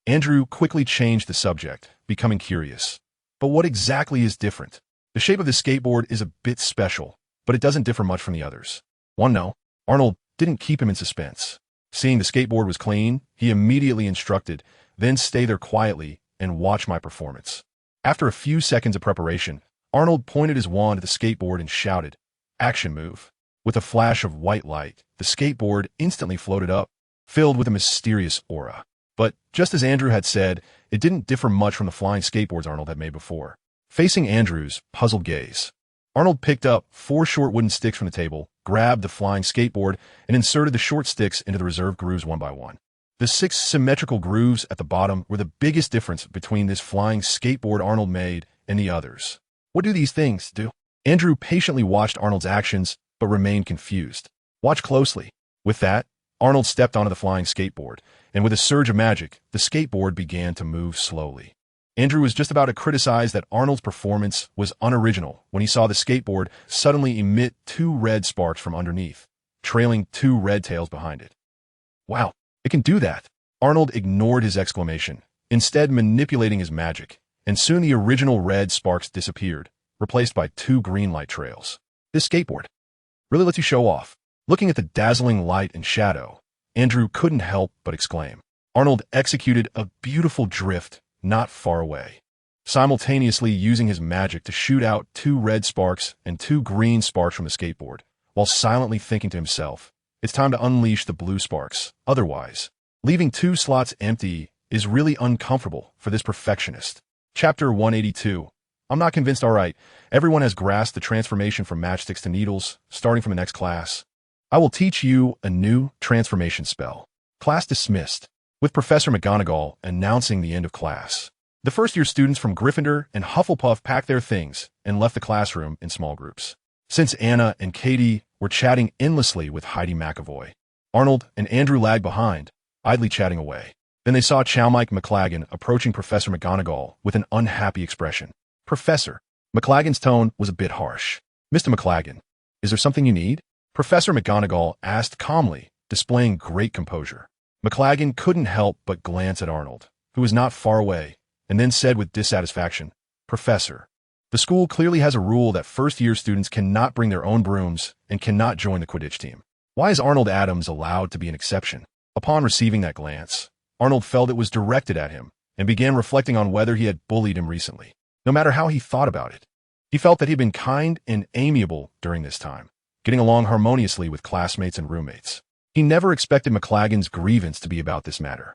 Andrew quickly changed the subject, becoming curious. "But what exactly is different?" "The shape of the skateboard is a bit special, but it doesn't differ much from the others." "Want to know?" Arnold didn't keep him in suspense. Seeing the skateboard was clean, he immediately instructed, "Then stay there quietly and watch my performance." After a few seconds of preparation, Arnold pointed his wand at the skateboard and shouted, "Action move." With a flash of white light, the skateboard instantly floated up, filled with a mysterious aura. But just as Andrew had said, it didn't differ much from the flying skateboards Arnold had made before. Facing Andrew's puzzled gaze, Arnold picked up 4 short wooden sticks from the table, grabbed the flying skateboard, and inserted the short sticks into the reserved grooves one by one. The 6 symmetrical grooves at the bottom were the biggest difference between this flying skateboard Arnold made and the others. "What do these things do?" Andrew patiently watched Arnold's actions, but remained confused. "Watch closely." With that, Arnold stepped onto the flying skateboard, and with a surge of magic, the skateboard began to move slowly. Andrew was just about to criticize that Arnold's performance was unoriginal when he saw the skateboard suddenly emit 2 red sparks from underneath, trailing 2 red tails behind it. "Wow, it can do that." Arnold ignored his exclamation, instead manipulating his magic, and soon the original red sparks disappeared, replaced by 2 green light trails. "This skateboard really lets you show off." Looking at the dazzling light and shadow, Andrew couldn't help but exclaim. Arnold executed a beautiful drift not far away, simultaneously using his magic to shoot out 2 red sparks and 2 green sparks from the skateboard, while silently thinking to himself, "It's time to unleash the blue sparks. Otherwise, leaving 2 slots empty is really uncomfortable for this perfectionist." Chapter 182. I'm not convinced. All right, everyone has grasped the transformation from matchsticks to needles, starting from the next class. I will teach you a new transformation spell. Class dismissed, with Professor McGonagall announcing the end of class. The first-year students from Gryffindor and Hufflepuff packed their things and left the classroom in small groups. Since Anna and Katie were chatting endlessly with Heidi McAvoy, Arnold and Andrew lagged behind, idly chatting away. Then they saw Chalmike McLaggen approaching Professor McGonagall with an unhappy expression. Professor. McLaggen's tone was a bit harsh. Mr. McLaggen, is there something you need? Professor McGonagall asked calmly, displaying great composure. McLaggen couldn't help but glance at Arnold, who was not far away, and then said with dissatisfaction, Professor, the school clearly has a rule that first-year students cannot bring their own brooms and cannot join the Quidditch team. Why is Arnold Adams allowed to be an exception? Upon receiving that glance, Arnold felt it was directed at him and began reflecting on whether he had bullied him recently. No matter how he thought about it, he felt that he had been kind and amiable during this time, getting along harmoniously with classmates and roommates. He never expected McLaggen's grievance to be about this matter.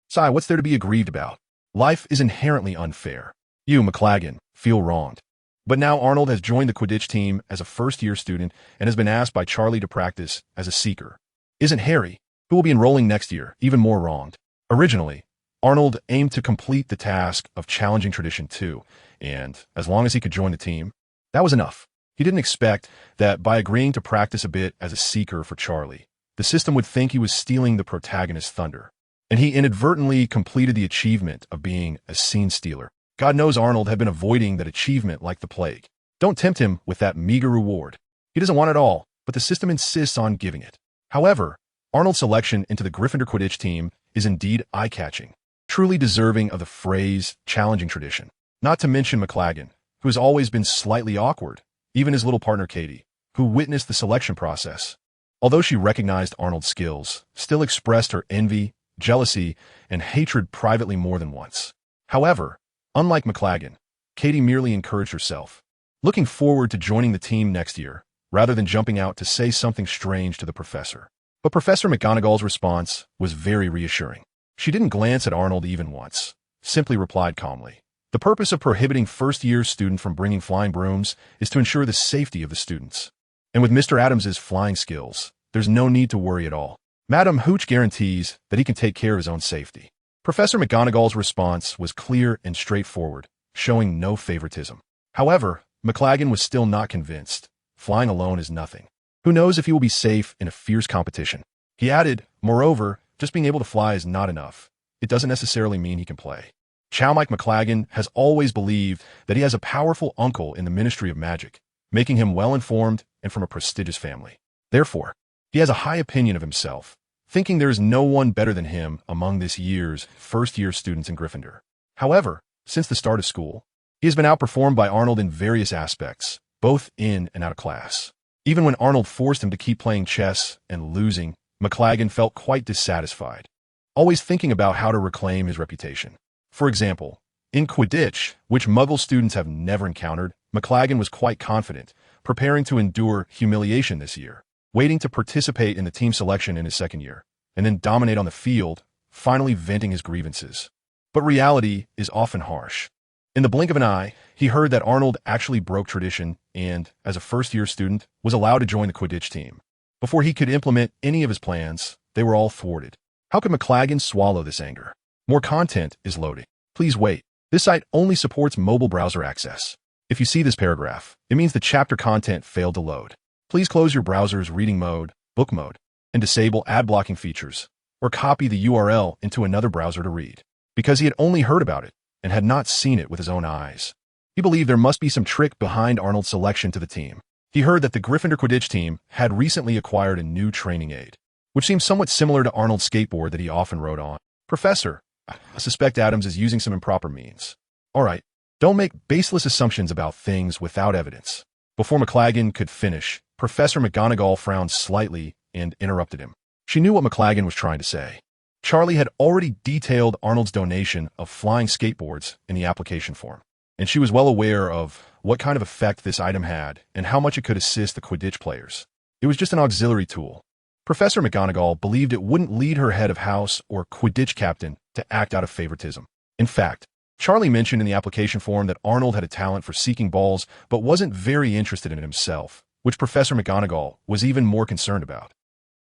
Sigh, what's there to be aggrieved about? Life is inherently unfair. You, McLaggen, feel wronged. But now Arnold has joined the Quidditch team as a first-year student and has been asked by Charlie to practice as a seeker. Isn't Harry, who will be enrolling next year, even more wronged? Originally, Arnold aimed to complete the task of challenging tradition too, and as long as he could join the team, that was enough. He didn't expect that by agreeing to practice a bit as a seeker for Charlie, the system would think he was stealing the protagonist's thunder, and he inadvertently completed the achievement of being a scene stealer. God knows Arnold had been avoiding that achievement like the plague. Don't tempt him with that meager reward. He doesn't want it all, but the system insists on giving it. However, Arnold's selection into the Gryffindor Quidditch team is indeed eye-catching, truly deserving of the phrase challenging tradition. Not to mention McLaggen, who has always been slightly awkward, even his little partner Katie, who witnessed the selection process. Although she recognized Arnold's skills, still expressed her envy, jealousy, and hatred privately more than once. However, unlike McLaggen, Katie merely encouraged herself, looking forward to joining the team next year, rather than jumping out to say something strange to the professor. But Professor McGonagall's response was very reassuring. She didn't glance at Arnold even once, simply replied calmly. The purpose of prohibiting first-year students from bringing flying brooms is to ensure the safety of the students. And with Mr. Adams's flying skills, there's no need to worry at all. Madam Hooch guarantees that he can take care of his own safety. Professor McGonagall's response was clear and straightforward, showing no favoritism. However, McLaggen was still not convinced. Flying alone is nothing. Who knows if he will be safe in a fierce competition? He added, moreover, just being able to fly is not enough. It doesn't necessarily mean he can play. Chalmike McLaggen has always believed that he has a powerful uncle in the Ministry of Magic, making him well-informed and from a prestigious family. Therefore, he has a high opinion of himself, thinking there is no one better than him among this year's first-year students in Gryffindor. However, since the start of school, he has been outperformed by Arnold in various aspects, both in and out of class. Even when Arnold forced him to keep playing chess and losing, McLaggen felt quite dissatisfied, always thinking about how to reclaim his reputation. For example, in Quidditch, which Muggle students have never encountered, McLaggen was quite confident, preparing to endure humiliation this year, waiting to participate in the team selection in his second year, and then dominate on the field, finally venting his grievances. But reality is often harsh. In the blink of an eye, he heard that Arnold actually broke tradition and, as a first-year student, was allowed to join the Quidditch team. Before he could implement any of his plans, they were all thwarted. How could McLaggen swallow this anger? More content is loading. Please wait. This site only supports mobile browser access. If you see this paragraph, it means the chapter content failed to load. Please close your browser's reading mode, book mode, and disable ad blocking features, or copy the URL into another browser to read. Because he had only heard about it and had not seen it with his own eyes, he believed there must be some trick behind Arnold's selection to the team. He heard that the Gryffindor Quidditch team had recently acquired a new training aid, which seemed somewhat similar to Arnold's skateboard that he often rode on. Professor, I suspect Adams is using some improper means. All right, don't make baseless assumptions about things without evidence. Before McLaggen could finish, Professor McGonagall frowned slightly and interrupted him. She knew what McLaggen was trying to say. Charlie had already detailed Arnold's donation of flying skateboards in the application form, and she was well aware of what kind of effect this item had and how much it could assist the Quidditch players. It was just an auxiliary tool. Professor McGonagall believed it wouldn't lead her head of house or Quidditch captain to act out of favoritism. In fact, Charlie mentioned in the application form that Arnold had a talent for seeking balls but wasn't very interested in it himself, which Professor McGonagall was even more concerned about.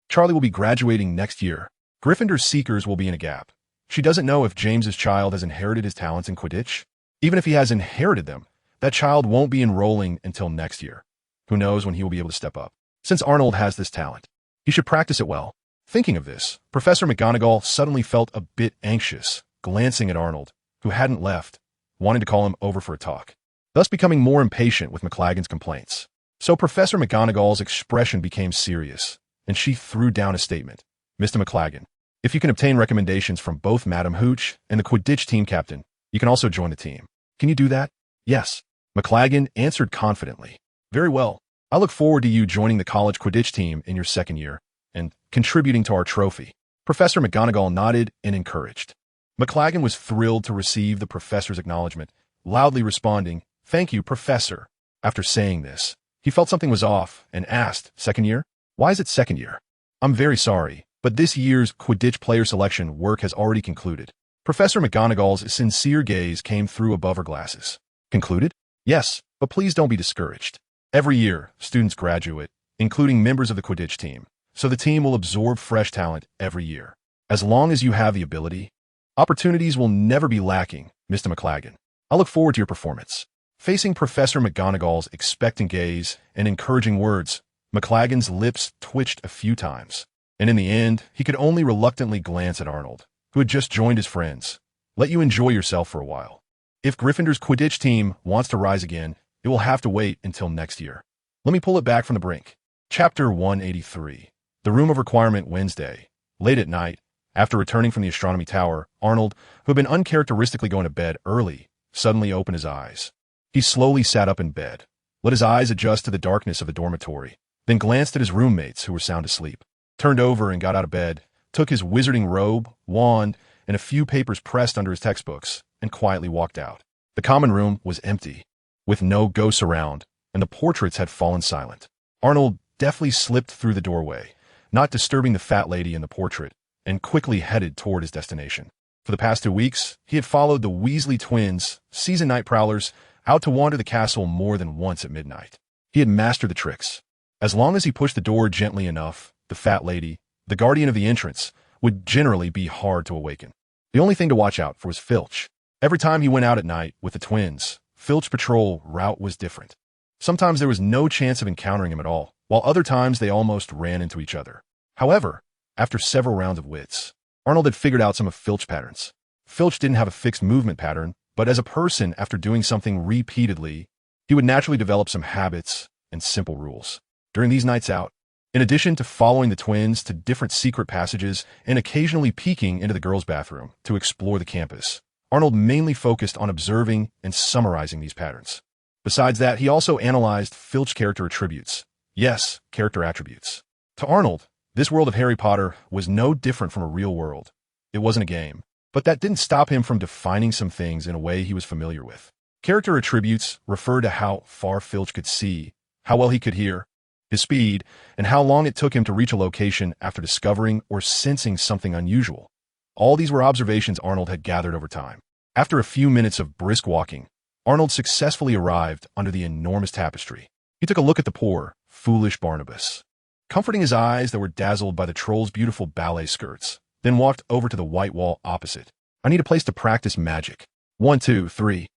Charlie will be graduating next year. Gryffindor's seekers will be in a gap. She doesn't know if James's child has inherited his talents in Quidditch. Even if he has inherited them, that child won't be enrolling until next year. Who knows when he will be able to step up. Since Arnold has this talent, he should practice it well. Thinking of this, Professor McGonagall suddenly felt a bit anxious, glancing at Arnold, who hadn't left, wanting to call him over for a talk, thus becoming more impatient with McLagan's complaints. So Professor McGonagall's expression became serious, and she threw down a statement. Mr. McLagan, if you can obtain recommendations from both Madam Hooch and the Quidditch team captain, you can also join the team. Can you do that? Yes. McLagan answered confidently. Very well. I look forward to you joining the college Quidditch team in your second year and contributing to our trophy. Professor McGonagall nodded and encouraged. McLagan was thrilled to receive the professor's acknowledgement, loudly responding, "Thank you, Professor." After saying this, he felt something was off and asked, "Second year? Why is it second year?" "I'm very sorry, but this year's Quidditch player selection work has already concluded." Professor McGonagall's sincere gaze came through above her glasses. "Concluded?" "Yes, but please don't be discouraged. Every year, students graduate, including members of the Quidditch team, so the team will absorb fresh talent every year. As long as you have the ability, opportunities will never be lacking, Mr. McLagan. I look forward to your performance." Facing Professor McGonagall's expectant gaze and encouraging words, McLagan's lips twitched a few times, and in the end, he could only reluctantly glance at Arnold, who had just joined his friends. "Let you enjoy yourself for a while. If Gryffindor's Quidditch team wants to rise again, it will have to wait until next year. Let me pull it back from the brink." Chapter 183. The Room of Requirement, Wednesday. Late at night, after returning from the astronomy tower, Arnold, who had been uncharacteristically going to bed early, suddenly opened his eyes. He slowly sat up in bed, let his eyes adjust to the darkness of the dormitory, then glanced at his roommates who were sound asleep, turned over and got out of bed, took his wizarding robe, wand, and a few papers pressed under his textbooks, and quietly walked out. The common room was empty, with no ghosts around, and the portraits had fallen silent. Arnold deftly slipped through the doorway, not disturbing the fat lady in the portrait, and quickly headed toward his destination. For the past 2 weeks, he had followed the Weasley twins, seasoned night prowlers, out to wander the castle more than once at midnight. He had mastered the tricks. As long as he pushed the door gently enough, the fat lady, the guardian of the entrance, would generally be hard to awaken. The only thing to watch out for was Filch. Every time he went out at night with the twins, Filch's patrol route was different. Sometimes there was no chance of encountering him at all, while other times they almost ran into each other. However, after several rounds of wits, Arnold had figured out some of Filch's patterns. Filch didn't have a fixed movement pattern, but as a person, after doing something repeatedly, he would naturally develop some habits and simple rules. During these nights out, in addition to following the twins to different secret passages and occasionally peeking into the girls' bathroom to explore the campus, Arnold mainly focused on observing and summarizing these patterns. Besides that, he also analyzed Filch's character attributes. Yes, character attributes. To Arnold, this world of Harry Potter was no different from a real world. It wasn't a game. But that didn't stop him from defining some things in a way he was familiar with. Character attributes refer to how far Filch could see, how well he could hear, his speed, and how long it took him to reach a location after discovering or sensing something unusual. All these were observations Arnold had gathered over time. After a few minutes of brisk walking, Arnold successfully arrived under the enormous tapestry. He took a look at the poor, foolish Barnabas, comforting his eyes that were dazzled by the troll's beautiful ballet skirts, then walked over to the white wall opposite. "I need a place to practice magic. 1, 2, 3.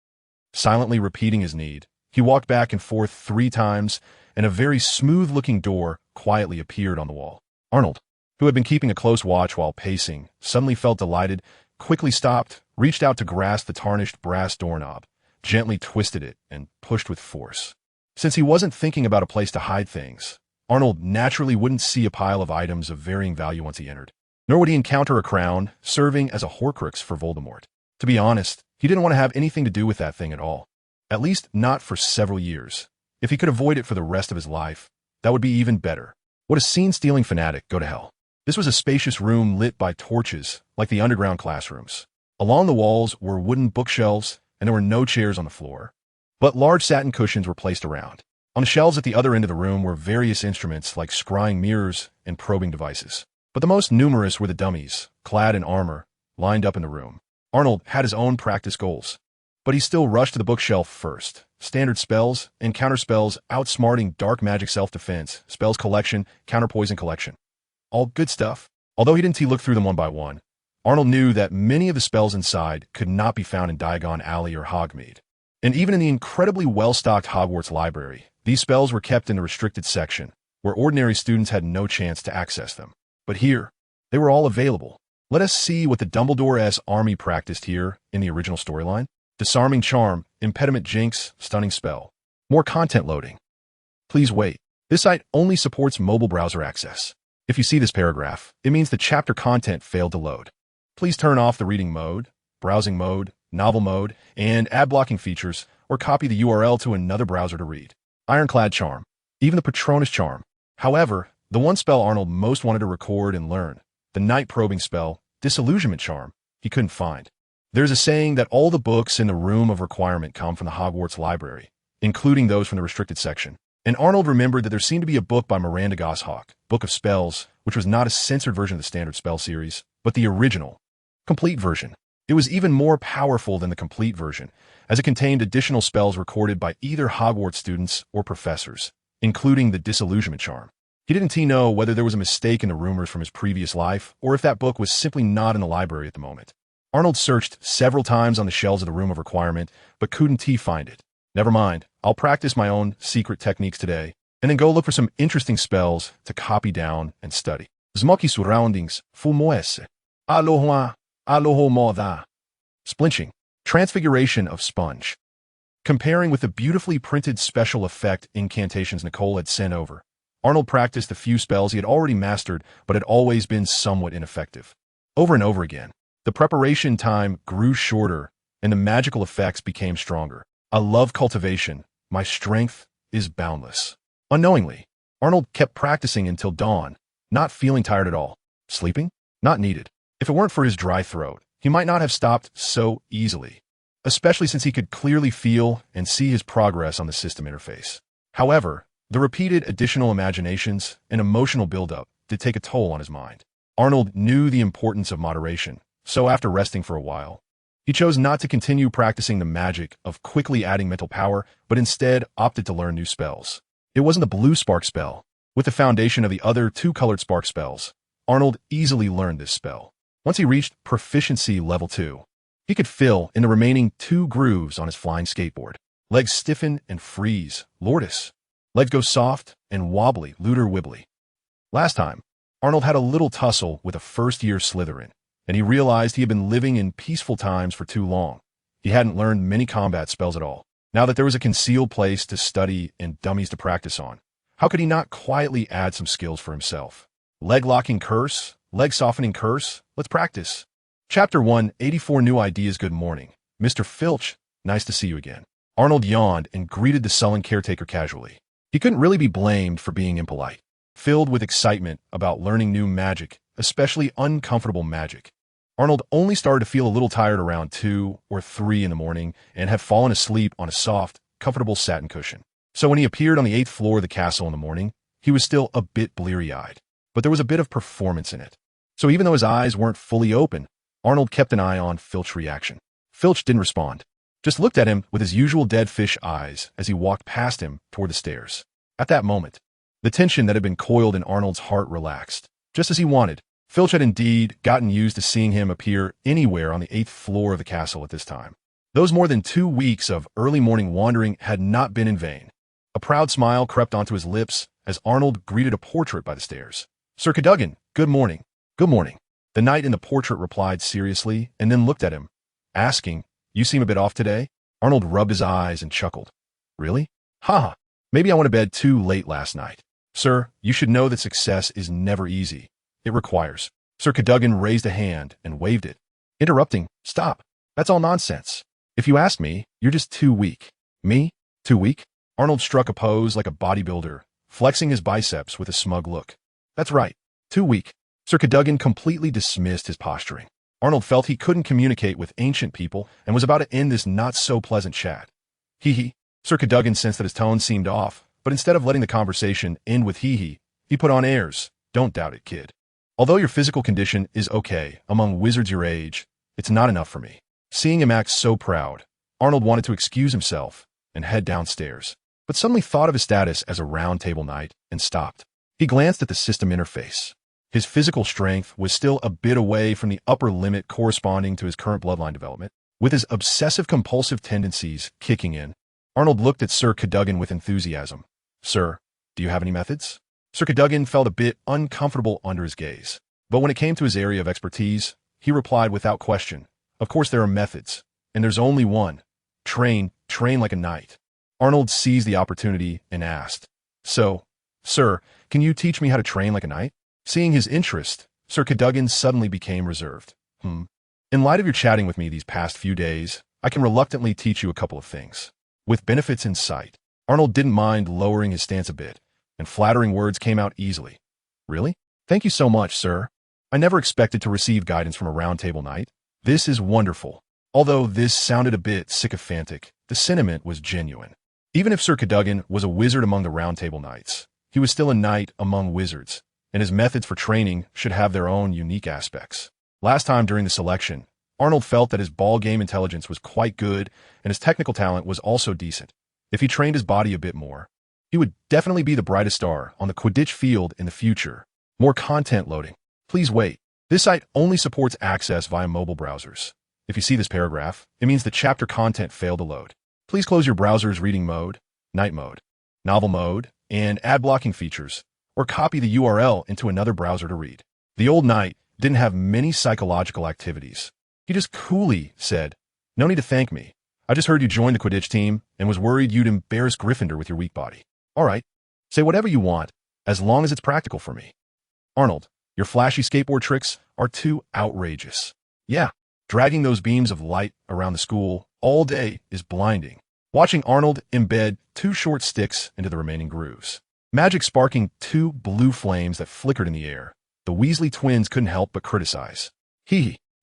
Silently repeating his need, he walked back and forth 3 times, and a very smooth-looking door quietly appeared on the wall. Arnold, who had been keeping a close watch while pacing, suddenly felt delighted, quickly stopped, reached out to grasp the tarnished brass doorknob, gently twisted it, and pushed with force. Since he wasn't thinking about a place to hide things, Arnold naturally wouldn't see a pile of items of varying value once he entered. Nor would he encounter a crown serving as a Horcrux for Voldemort. To be honest, he didn't want to have anything to do with that thing at all. At least not for several years. If he could avoid it for the rest of his life, that would be even better. Would a scene-stealing fanatic go to hell? This was a spacious room lit by torches, like the underground classrooms. Along the walls were wooden bookshelves, and there were no chairs on the floor. But large satin cushions were placed around. On the shelves at the other end of the room were various instruments like scrying mirrors and probing devices. But the most numerous were the dummies, clad in armor, lined up in the room. Arnold had his own practice goals, but he still rushed to the bookshelf first. Standard spells and counter spells, outsmarting dark magic self-defense, spells collection, counter poison collection. All good stuff. Although he didn't look through them one by one, Arnold knew that many of the spells inside could not be found in Diagon Alley or Hogsmeade. And even in the incredibly well-stocked Hogwarts library, these spells were kept in the restricted section, where ordinary students had no chance to access them. But here, they were all available. Let us see what the Dumbledore-esque army practiced here in the original storyline. Disarming Charm, Impediment Jinx, Stunning Spell. More content loading. Please wait. This site only supports mobile browser access. If you see this paragraph, it means the chapter content failed to load. Please turn off the reading mode, browsing mode, novel mode, and ad blocking features, or copy the URL to another browser to read. Ironclad Charm. Even the Patronus Charm. However, the one spell Arnold most wanted to record and learn, the night probing spell, Disillusionment Charm, he couldn't find. There's a saying that all the books in the Room of Requirement come from the Hogwarts library, including those from the restricted section. And Arnold remembered that there seemed to be a book by Miranda Goshawk, Book of Spells, which was not a censored version of the standard spell series, but the original, complete version. It was even more powerful than the complete version, as it contained additional spells recorded by either Hogwarts students or professors, including the Disillusionment Charm. He didn't know whether there was a mistake in the rumors from his previous life, or if that book was simply not in the library at the moment. Arnold searched several times on the shelves of the Room of Requirement, but couldn't find it. Never mind, I'll practice my own secret techniques today, and then go look for some interesting spells to copy down and study. Smoky surroundings, fumoese. Aloha, aloha moda. Splinching, transfiguration of sponge. Comparing with the beautifully printed special effect incantations Nicole had sent over, Arnold practiced the few spells he had already mastered but had always been somewhat ineffective. Over and over again, the preparation time grew shorter and the magical effects became stronger. I love cultivation. My strength is boundless. Unknowingly, Arnold kept practicing until dawn, not feeling tired at all. Sleeping? Not needed. If it weren't for his dry throat, he might not have stopped so easily, especially since he could clearly feel and see his progress on the system interface. However, the repeated additional imaginations and emotional buildup did take a toll on his mind. Arnold knew the importance of moderation, so after resting for a while, he chose not to continue practicing the magic of quickly adding mental power, but instead opted to learn new spells. It wasn't the blue spark spell. With the foundation of the other two colored spark spells, Arnold easily learned this spell. Once he reached proficiency level 2, he could fill in the remaining 2 grooves on his flying skateboard. Legs stiffen and freeze, Lourdes. Legs go soft and wobbly, Luder Wibbly. Last time, Arnold had a little tussle with a first-year Slytherin, and he realized he had been living in peaceful times for too long. He hadn't learned many combat spells at all. Now that there was a concealed place to study and dummies to practice on, how could he not quietly add some skills for himself? Leg-locking curse, leg-softening curse, let's practice. Chapter 1, 84 New Ideas. Good morning. Mr. Filch, nice to see you again. Arnold yawned and greeted the sullen caretaker casually. He couldn't really be blamed for being impolite. Filled with excitement about learning new magic, especially uncomfortable magic, Arnold only started to feel a little tired around 2 or 3 in the morning and had fallen asleep on a soft, comfortable satin cushion. So when he appeared on the 8th floor of the castle in the morning, he was still a bit bleary-eyed, but there was a bit of performance in it. So even though his eyes weren't fully open, Arnold kept an eye on Filch's reaction. Filch didn't respond, just looked at him with his usual dead fish eyes as he walked past him toward the stairs. At that moment, the tension that had been coiled in Arnold's heart relaxed, just as he wanted. Filch had indeed gotten used to seeing him appear anywhere on the 8th floor of the castle at this time. Those more than 2 weeks of early morning wandering had not been in vain. A proud smile crept onto his lips as Arnold greeted a portrait by the stairs. Sir Cadogan, good morning. Good morning. The knight in the portrait replied seriously and then looked at him, asking, You seem a bit off today? Arnold rubbed his eyes and chuckled. Really? Ha! Maybe I went to bed too late last night. Sir, you should know that success is never easy. It requires. Sir Cadogan raised a hand and waved it. Interrupting, stop. That's all nonsense. If you ask me, you're just too weak. Me? Too weak? Arnold struck a pose like a bodybuilder, flexing his biceps with a smug look. That's right. Too weak. Sir Cadogan completely dismissed his posturing. Arnold felt he couldn't communicate with ancient people and was about to end this not-so-pleasant chat. Hee-hee. Sir Cadogan sensed that his tone seemed off, but instead of letting the conversation end with hee-hee, he put on airs. Don't doubt it, kid. Although your physical condition is okay among wizards your age, it's not enough for me. Seeing him act so proud, Arnold wanted to excuse himself and head downstairs, but suddenly thought of his status as a round table knight and stopped. He glanced at the system interface. His physical strength was still a bit away from the upper limit corresponding to his current bloodline development. With his obsessive-compulsive tendencies kicking in, Arnold looked at Sir Cadogan with enthusiasm. "Sir, do you have any methods?" Sir Cadogan felt a bit uncomfortable under his gaze. But when it came to his area of expertise, he replied without question, "Of course there are methods, and there's only one. Train like a knight." Arnold seized the opportunity and asked, "So, sir, can you teach me how to train like a knight?" Seeing his interest, Sir Cadogan suddenly became reserved. In light of your chatting with me these past few days, I can reluctantly teach you a couple of things. With benefits in sight, Arnold didn't mind lowering his stance a bit, and flattering words came out easily. "Really? Thank you so much, sir. I never expected to receive guidance from a round table knight. This is wonderful." Although this sounded a bit sycophantic, the sentiment was genuine. Even if Sir Cadogan was a wizard among the round table knights, he was still a knight among wizards, and his methods for training should have their own unique aspects. Last time during the selection, Arnold felt that his ball game intelligence was quite good and his technical talent was also decent. If he trained his body a bit more, he would definitely be the brightest star on the Quidditch field in the future. More content loading. Please wait. This site only supports access via mobile browsers. If you see this paragraph, it means the chapter content failed to load. Please close your browser's reading mode, night mode, novel mode, and ad blocking features, or copy the URL into another browser to read. The old knight didn't have many psychological activities. He just coolly said, "No need to thank me. I just heard you joined the Quidditch team and was worried you'd embarrass Gryffindor with your weak body. All right, say whatever you want, as long as it's practical for me. Arnold, your flashy skateboard tricks are too outrageous. Yeah, dragging those beams of light around the school all day is blinding." Watching Arnold embed 2 short sticks into the remaining grooves, magic sparking 2 blue flames that flickered in the air, the Weasley twins couldn't help but criticize.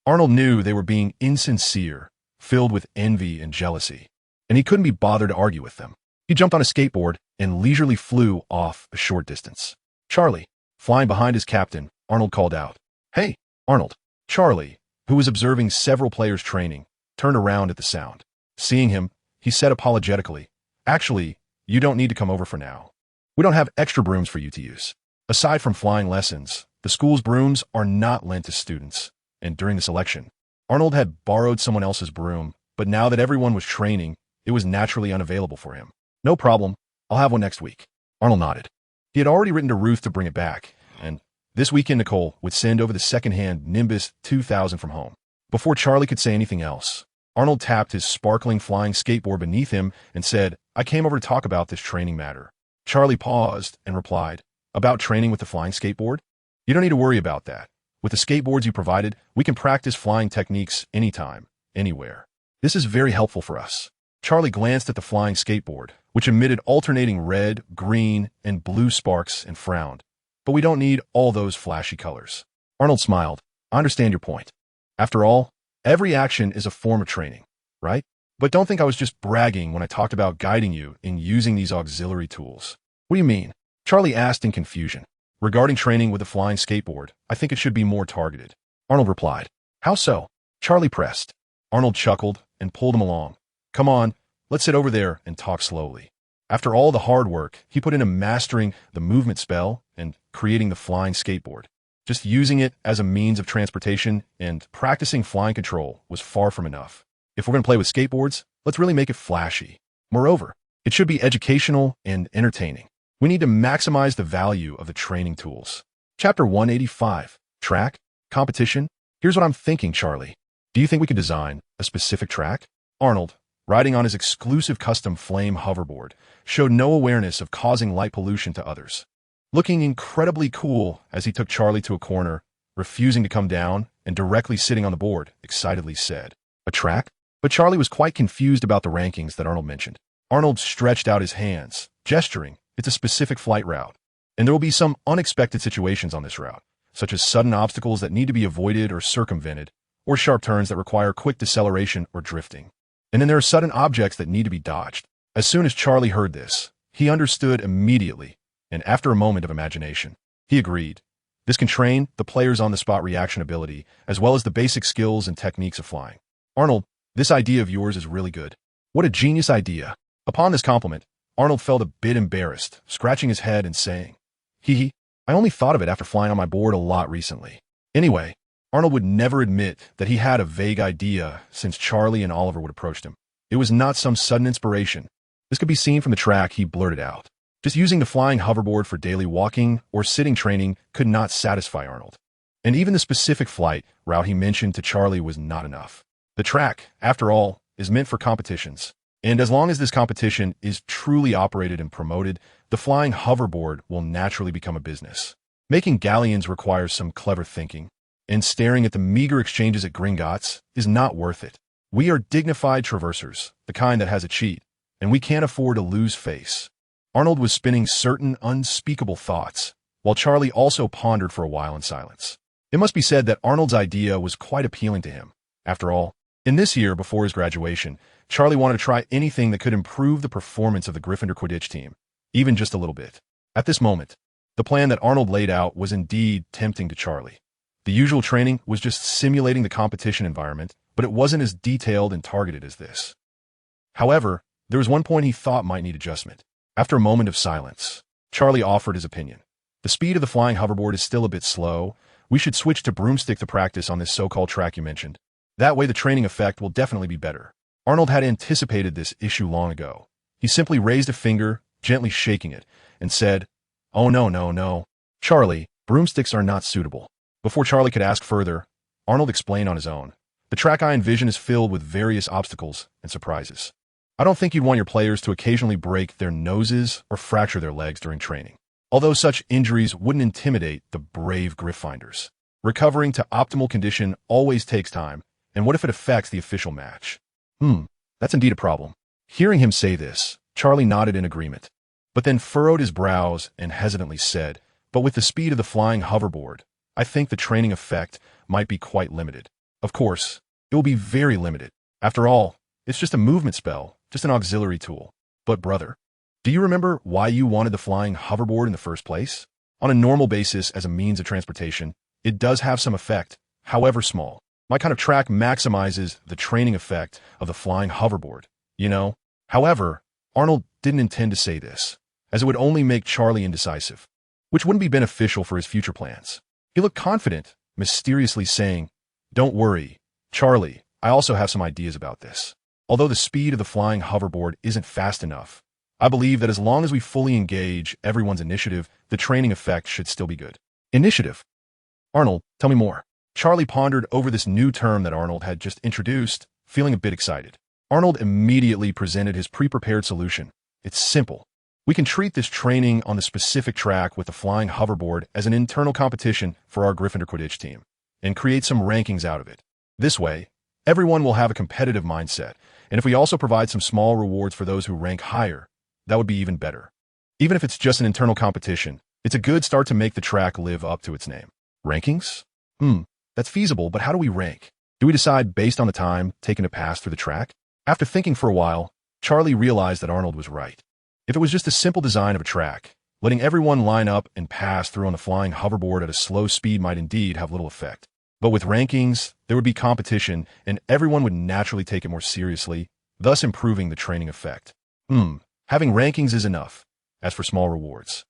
Arnold knew they were being insincere, filled with envy and jealousy, and he couldn't be bothered to argue with them. He jumped on a skateboard and leisurely flew off a short distance. "Charlie," flying behind his captain, Arnold called out. "Hey, Arnold." Charlie, who was observing several players training, turned around at the sound. Seeing him, he said apologetically, "Actually, you don't need to come over for now. We don't have extra brooms for you to use. Aside from flying lessons, the school's brooms are not lent to students." And during the selection, Arnold had borrowed someone else's broom, but now that everyone was training, it was naturally unavailable for him. "No problem. I'll have one next week." Arnold nodded. He had already written to Ruth to bring it back, and this weekend Nicole would send over the second-hand Nimbus 2000 from home. Before Charlie could say anything else, Arnold tapped his sparkling flying skateboard beneath him and said, "I came over to talk about this training matter." Charlie paused and replied, "About training with the flying skateboard? You don't need to worry about that. With the skateboards you provided, we can practice flying techniques anytime, anywhere. This is very helpful for us." Charlie glanced at the flying skateboard, which emitted alternating red, green, and blue sparks, and frowned. "But we don't need all those flashy colors." Arnold smiled. "I understand your point. After all, every action is a form of training, right? But don't think I was just bragging when I talked about guiding you in using these auxiliary tools." "What do you mean?" Charlie asked in confusion. "Regarding training with a flying skateboard, I think it should be more targeted." Arnold replied. "How so?" Charlie pressed. Arnold chuckled and pulled him along. "Come on, let's sit over there and talk slowly." After all the hard work he put into mastering the movement spell and creating the flying skateboard, just using it as a means of transportation and practicing flying control was far from enough. If we're going to play with skateboards, let's really make it flashy. Moreover, it should be educational and entertaining. We need to maximize the value of the training tools. Chapter 185, Track, Competition. "Here's what I'm thinking, Charlie. Do you think we could design a specific track?" Arnold, riding on his exclusive custom flame hoverboard, showed no awareness of causing light pollution to others. Looking incredibly cool as he took Charlie to a corner, refusing to come down, and directly sitting on the board, excitedly said, "A track?" But Charlie was quite confused about the rankings that Arnold mentioned. Arnold stretched out his hands, gesturing. "It's a specific flight route, and there will be some unexpected situations on this route, such as sudden obstacles that need to be avoided or circumvented, or sharp turns that require quick deceleration or drifting. And then there are sudden objects that need to be dodged." As soon as Charlie heard this, he understood immediately, and after a moment of imagination, he agreed. This can train the player's on-the-spot reaction ability, as well as the basic skills and techniques of flying. "Arnold, this idea of yours is really good." "What a genius idea." Upon this compliment, Arnold felt a bit embarrassed, scratching his head and saying, "Hee hee, I only thought of it after flying on my board a lot recently. Anyway, Arnold would never admit that he had a vague idea since Charlie and Oliver would approached him. It was not some sudden inspiration. This could be seen from the track he blurted out. Just using the flying hoverboard for daily walking or sitting training could not satisfy Arnold. And even the specific flight route he mentioned to Charlie was not enough. The track, after all, is meant for competitions. And as long as this competition is truly operated and promoted, the flying hoverboard will naturally become a business. Making galleons requires some clever thinking, and staring at the meager exchanges at Gringotts is not worth it. We are dignified traversers, the kind that has a cheat, and we can't afford to lose face. Arnold was spinning certain unspeakable thoughts, while Charlie also pondered for a while in silence. It must be said that Arnold's idea was quite appealing to him. After all, in this year before his graduation, Charlie wanted to try anything that could improve the performance of the Gryffindor Quidditch team, even just a little bit. At this moment, the plan that Arnold laid out was indeed tempting to Charlie. The usual training was just simulating the competition environment, but it wasn't as detailed and targeted as this. However, there was one point he thought might need adjustment. After a moment of silence, Charlie offered his opinion. The speed of the flying hoverboard is still a bit slow. We should switch to broomstick to practice on this so-called track you mentioned. That way the training effect will definitely be better. Arnold had anticipated this issue long ago. He simply raised a finger, gently shaking it, and said, "Oh no. Charlie, broomsticks are not suitable." Before Charlie could ask further, Arnold explained on his own. The track I envision is filled with various obstacles and surprises. I don't think you'd want your players to occasionally break their noses or fracture their legs during training. Although such injuries wouldn't intimidate the brave Gryffindors. Recovering to optimal condition always takes time, and what if it affects the official match? That's indeed a problem. Hearing him say this, Charlie nodded in agreement, but then furrowed his brows and hesitantly said, "But with the speed of the flying hoverboard, I think the training effect might be quite limited. Of course, it will be very limited. After all, it's just a movement spell, just an auxiliary tool. But brother, do you remember why you wanted the flying hoverboard in the first place? On a normal basis as a means of transportation, it does have some effect, however small. My kind of track maximizes the training effect of the flying hoverboard, you know? However, Arnold didn't intend to say this, as it would only make Charlie indecisive, which wouldn't be beneficial for his future plans. He looked confident, mysteriously saying, "Don't worry, Charlie, I also have some ideas about this. Although the speed of the flying hoverboard isn't fast enough, I believe that as long as we fully engage everyone's initiative, the training effect should still be good." Initiative? Arnold, tell me more. Charlie pondered over this new term that Arnold had just introduced, feeling a bit excited. Arnold immediately presented his pre-prepared solution. It's simple. We can treat this training on the specific track with the flying hoverboard as an internal competition for our Gryffindor Quidditch team, and create some rankings out of it. This way, everyone will have a competitive mindset, and if we also provide some small rewards for those who rank higher, that would be even better. Even if it's just an internal competition, it's a good start to make the track live up to its name. Rankings? That's feasible, but how do we rank? Do we decide based on the time taken to pass through the track? After thinking for a while, Charlie realized that Arnold was right. If it was just a simple design of a track, letting everyone line up and pass through on the flying hoverboard at a slow speed might indeed have little effect. But with rankings, there would be competition, and everyone would naturally take it more seriously, thus improving the training effect. Having rankings is enough. As for small rewards,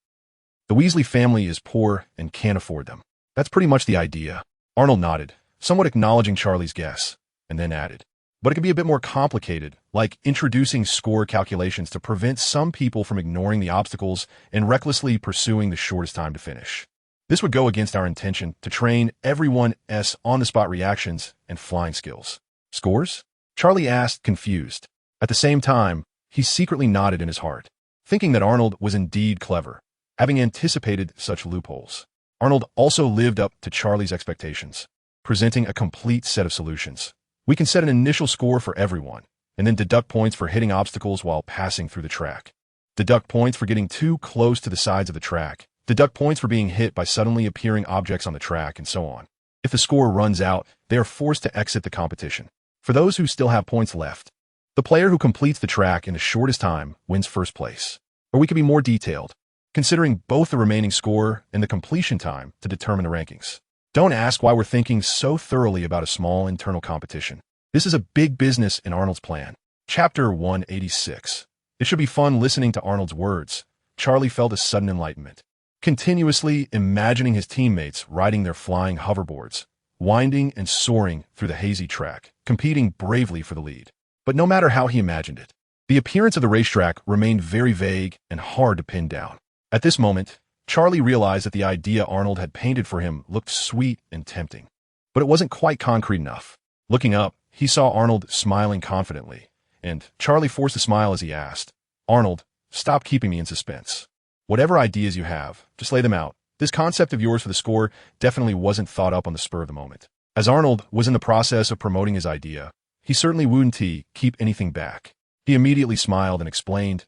the Weasley family is poor and can't afford them. That's pretty much the idea. Arnold nodded, somewhat acknowledging Charlie's guess, and then added, "But it could be a bit more complicated, like introducing score calculations to prevent some people from ignoring the obstacles and recklessly pursuing the shortest time to finish. This would go against our intention to train everyone's on-the-spot reactions and flying skills." Scores? Charlie asked, confused. At the same time, he secretly nodded in his heart, thinking that Arnold was indeed clever, having anticipated such loopholes. Arnold also lived up to Charlie's expectations, presenting a complete set of solutions. We can set an initial score for everyone, and then deduct points for hitting obstacles while passing through the track. Deduct points for getting too close to the sides of the track. Deduct points for being hit by suddenly appearing objects on the track, and so on. If the score runs out, they are forced to exit the competition. For those who still have points left, the player who completes the track in the shortest time wins first place. Or we could be more detailed, considering both the remaining score and the completion time to determine the rankings. Don't ask why we're thinking so thoroughly about a small internal competition. This is a big business in Arnold's plan. Chapter 186. It should be fun listening to Arnold's words. Charlie felt a sudden enlightenment. continuously imagining his teammates riding their flying hoverboards, winding and soaring through the hazy track, competing bravely for the lead. But no matter how he imagined it, the appearance of the racetrack remained very vague and hard to pin down. At this moment, Charlie realized that the idea Arnold had painted for him looked sweet and tempting. But it wasn't quite concrete enough. Looking up, he saw Arnold smiling confidently, and Charlie forced a smile as he asked, "Arnold, stop keeping me in suspense. Whatever ideas you have, just lay them out. This concept of yours for the score definitely wasn't thought up on the spur of the moment." As Arnold was in the process of promoting his idea, he certainly wouldn't keep anything back. He immediately smiled and explained,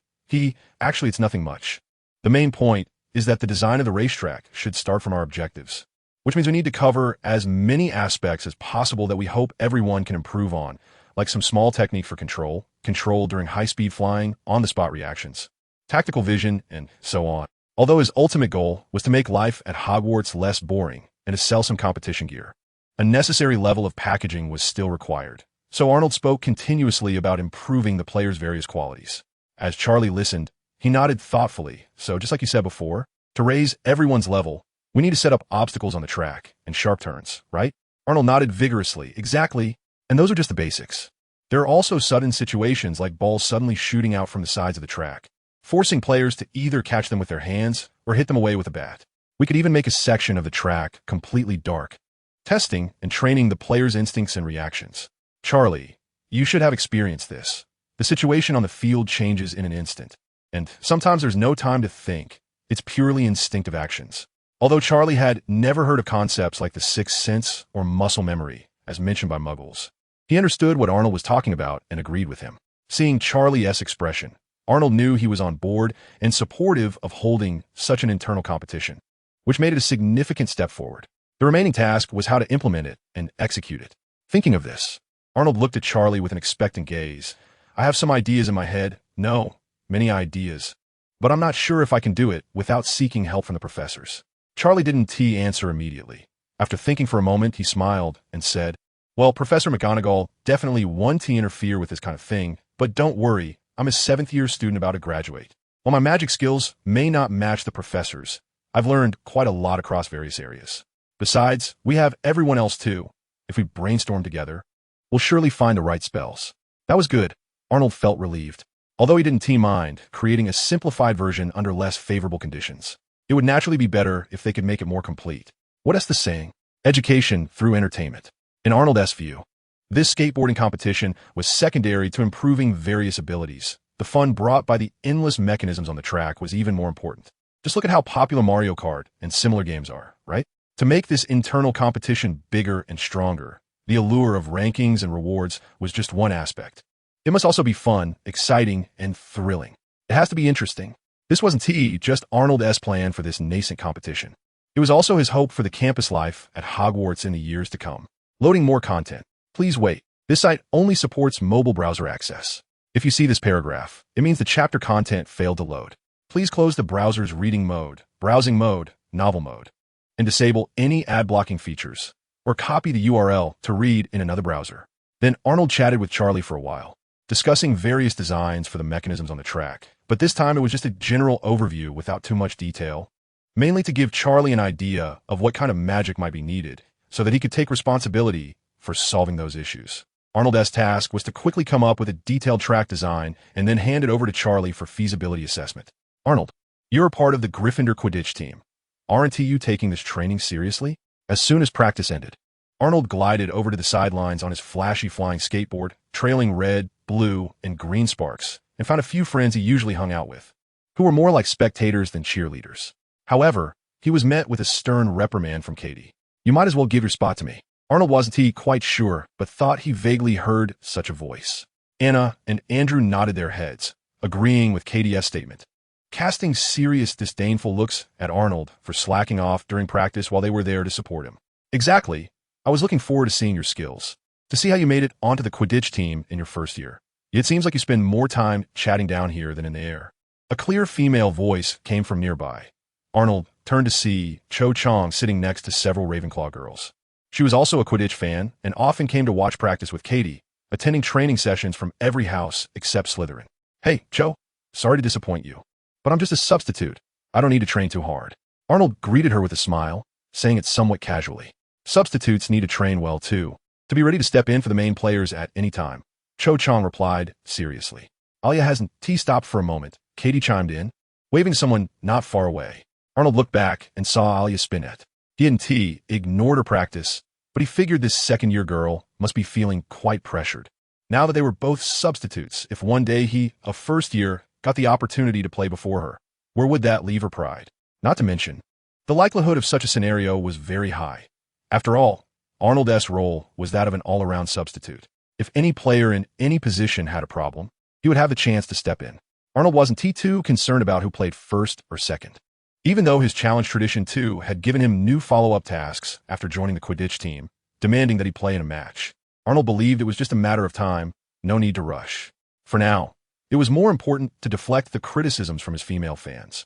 Actually, it's nothing much. The main point is that the design of the racetrack should start from our objectives, which means we need to cover as many aspects as possible that we hope everyone can improve on, like some small technique for control during high-speed flying, on-the-spot reactions, tactical vision, and so on. Although his ultimate goal was to make life at Hogwarts less boring and to sell some competition gear, a necessary level of packaging was still required. So Arnold spoke continuously about improving the player's various qualities. As Charlie listened, he nodded thoughtfully. So just like you said before, to raise everyone's level, we need to set up obstacles on the track and sharp turns, right? Arnold nodded vigorously. Exactly. And those are just the basics. There are also sudden situations like balls suddenly shooting out from the sides of the track, forcing players to either catch them with their hands or hit them away with a bat. We could even make a section of the track completely dark, testing and training the player's instincts and reactions. Charlie, you should have experienced this. The situation on the field changes in an instant, and sometimes there's no time to think. It's purely instinctive actions. Although Charlie had never heard of concepts like the sixth sense or muscle memory, as mentioned by Muggles, he understood what Arnold was talking about and agreed with him. Seeing Charlie's expression, Arnold knew he was on board and supportive of holding such an internal competition, which made it a significant step forward. The remaining task was how to implement it and execute it. Thinking of this, Arnold looked at Charlie with an expectant gaze. "I have some ideas in my head. No, many ideas. But I'm not sure if I can do it without seeking help from the professors." Charlie didn't answer immediately. After thinking for a moment, he smiled and said, "Well, Professor McGonagall definitely won't interfere with this kind of thing, but don't worry, I'm a 7th-year student about to graduate. While my magic skills may not match the professors, I've learned quite a lot across various areas. Besides, we have everyone else too. If we brainstorm together, we'll surely find the right spells." That was good. Arnold felt relieved. Although he didn't mind creating a simplified version under less favorable conditions, it would naturally be better if they could make it more complete. What is the saying? Education through entertainment. In Arnold's view, this skateboarding competition was secondary to improving various abilities. The fun brought by the endless mechanisms on the track was even more important. Just look at how popular Mario Kart and similar games are, right? To make this internal competition bigger and stronger, the allure of rankings and rewards was just one aspect. It must also be fun, exciting, and thrilling. It has to be interesting. This wasn't just Arnold's plan for this nascent competition. It was also his hope for the campus life at Hogwarts in the years to come. Loading more content. Please wait. This site only supports mobile browser access. If you see this paragraph, it means the chapter content failed to load. Please close the browser's reading mode, browsing mode, novel mode, and disable any ad blocking features, or copy the URL to read in another browser. Then Arnold chatted with Charlie for a while, discussing various designs for the mechanisms on the track, but this time it was just a general overview without too much detail, mainly to give Charlie an idea of what kind of magic might be needed, so that he could take responsibility for solving those issues. Arnold's task was to quickly come up with a detailed track design and then hand it over to Charlie for feasibility assessment. "Arnold, you're a part of the Gryffindor Quidditch team. Aren't you taking this training seriously?" As soon as practice ended, Arnold glided over to the sidelines on his flashy flying skateboard, trailing red, blue, and green sparks, and found a few friends he usually hung out with, who were more like spectators than cheerleaders. However, he was met with a stern reprimand from Katie. "You might as well give your spot to me." Arnold wasn't quite sure, but thought he vaguely heard such a voice. Anna and Andrew nodded their heads, agreeing with Katie's statement, casting serious disdainful looks at Arnold for slacking off during practice while they were there to support him. "Exactly. I was looking forward to seeing your skills, to see how you made it onto the Quidditch team in your first year. It seems like you spend more time chatting down here than in the air." A clear female voice came from nearby. Arnold turned to see Cho Chang sitting next to several Ravenclaw girls. She was also a Quidditch fan and often came to watch practice with Katie, attending training sessions from every house except Slytherin. "Hey, Cho, sorry to disappoint you, but I'm just a substitute. I don't need to train too hard." Arnold greeted her with a smile, saying it somewhat casually. Substitutes need to train well too, to be ready to step in for the main players at any time. Cho Chang replied seriously. Alia hasn't. T stopped for a moment. Katie chimed in, waving someone not far away. Arnold looked back and saw Alia Spinette. He and T ignored her practice, but he figured this second-year girl must be feeling quite pressured. Now that they were both substitutes, if one day he, a first-year, got the opportunity to play before her, where would that leave her pride? Not to mention, the likelihood of such a scenario was very high. After all, Arnold's role was that of an all-around substitute. If any player in any position had a problem, he would have the chance to step in. Arnold wasn't too concerned about who played first or second. Even though his challenge tradition too had given him new follow-up tasks after joining the Quidditch team, demanding that he play in a match, Arnold believed it was just a matter of time, no need to rush. For now, it was more important to deflect the criticisms from his female fans.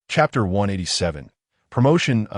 Chapter 187. Promotion,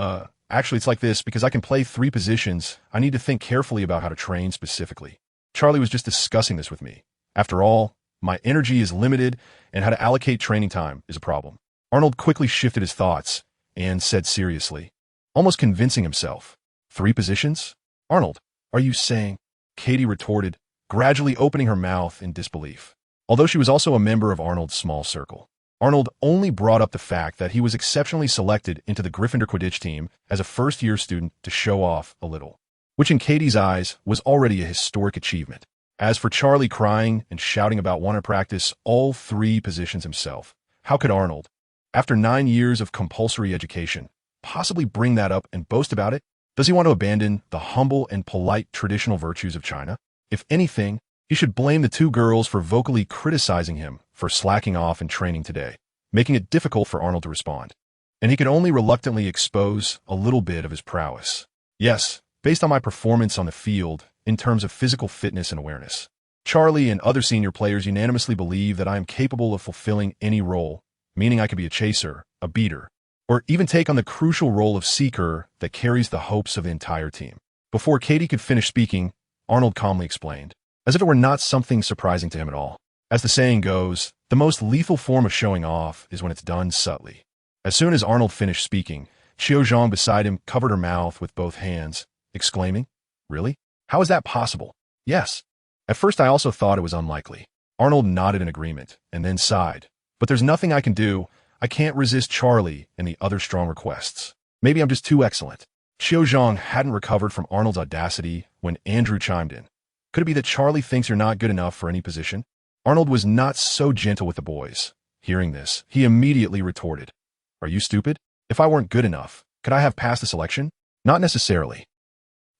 actually it's like this, because I can play 3 positions, I need to think carefully about how to train specifically. Charlie was just discussing this with me. After all, my energy is limited, and how to allocate training time is a problem. Arnold quickly shifted his thoughts and said seriously, almost convincing himself. 3 positions? Arnold, are you saying? Katie retorted, gradually opening her mouth in disbelief. Although she was also a member of Arnold's small circle, Arnold only brought up the fact that he was exceptionally selected into the Gryffindor Quidditch team as a first-year student to show off a little, which in Katie's eyes was already a historic achievement. As for Charlie crying and shouting about wanting to practice all 3 positions himself, how could Arnold, after 9 years of compulsory education, possibly bring that up and boast about it? Does he want to abandon the humble and polite traditional virtues of China? If anything, he should blame the 2 girls for vocally criticizing him for slacking off in training today, making it difficult for Arnold to respond. And he could only reluctantly expose a little bit of his prowess. Yes, based on my performance on the field, in terms of physical fitness and awareness. Charlie and other senior players unanimously believe that I am capable of fulfilling any role, meaning I could be a chaser, a beater, or even take on the crucial role of seeker that carries the hopes of the entire team. Before Katie could finish speaking, Arnold calmly explained, as if it were not something surprising to him at all. As the saying goes, the most lethal form of showing off is when it's done subtly. As soon as Arnold finished speaking, Qiu Zhang beside him covered her mouth with both hands, exclaiming, "Really? How is that possible?" "Yes." At first I also thought it was unlikely. Arnold nodded in agreement, and then sighed. "But there's nothing I can do. I can't resist Charlie and the other strong requests. Maybe I'm just too excellent." Qiu Zhang hadn't recovered from Arnold's audacity when Andrew chimed in. "Could it be that Charlie thinks you're not good enough for any position?" Arnold was not so gentle with the boys. Hearing this, he immediately retorted, "Are you stupid? If I weren't good enough, could I have passed the selection?" "Not necessarily."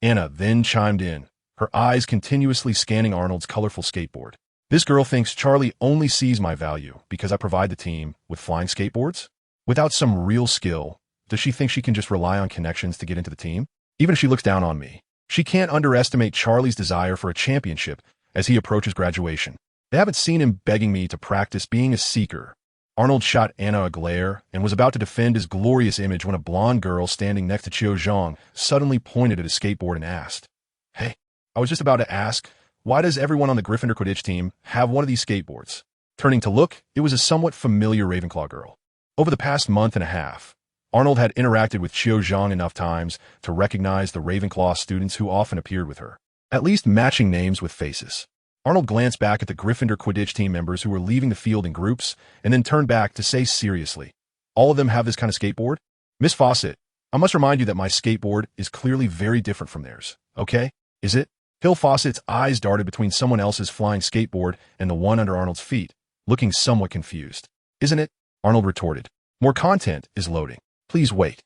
Anna then chimed in, her eyes continuously scanning Arnold's colorful skateboard. "This girl thinks Charlie only sees my value because I provide the team with flying skateboards? Without some real skill, does she think she can just rely on connections to get into the team? Even if she looks down on me, she can't underestimate Charlie's desire for a championship as he approaches graduation. They haven't seen him begging me to practice being a seeker." Arnold shot Anna a glare and was about to defend his glorious image when a blonde girl standing next to Qiu Zhang suddenly pointed at his skateboard and asked, "Hey, I was just about to ask, why does everyone on the Gryffindor Quidditch team have one of these skateboards?" Turning to look, it was a somewhat familiar Ravenclaw girl. Over the past month and a half, Arnold had interacted with Qiu Zhang enough times to recognize the Ravenclaw students who often appeared with her, at least matching names with faces. Arnold glanced back at the Gryffindor Quidditch team members who were leaving the field in groups and then turned back to say seriously, "All of them have this kind of skateboard? Miss Fawcett, I must remind you that my skateboard is clearly very different from theirs, okay? Is it?" Hill Fawcett's eyes darted between someone else's flying skateboard and the one under Arnold's feet, looking somewhat confused. "Isn't it?" Arnold retorted. "More content is loading. Please wait.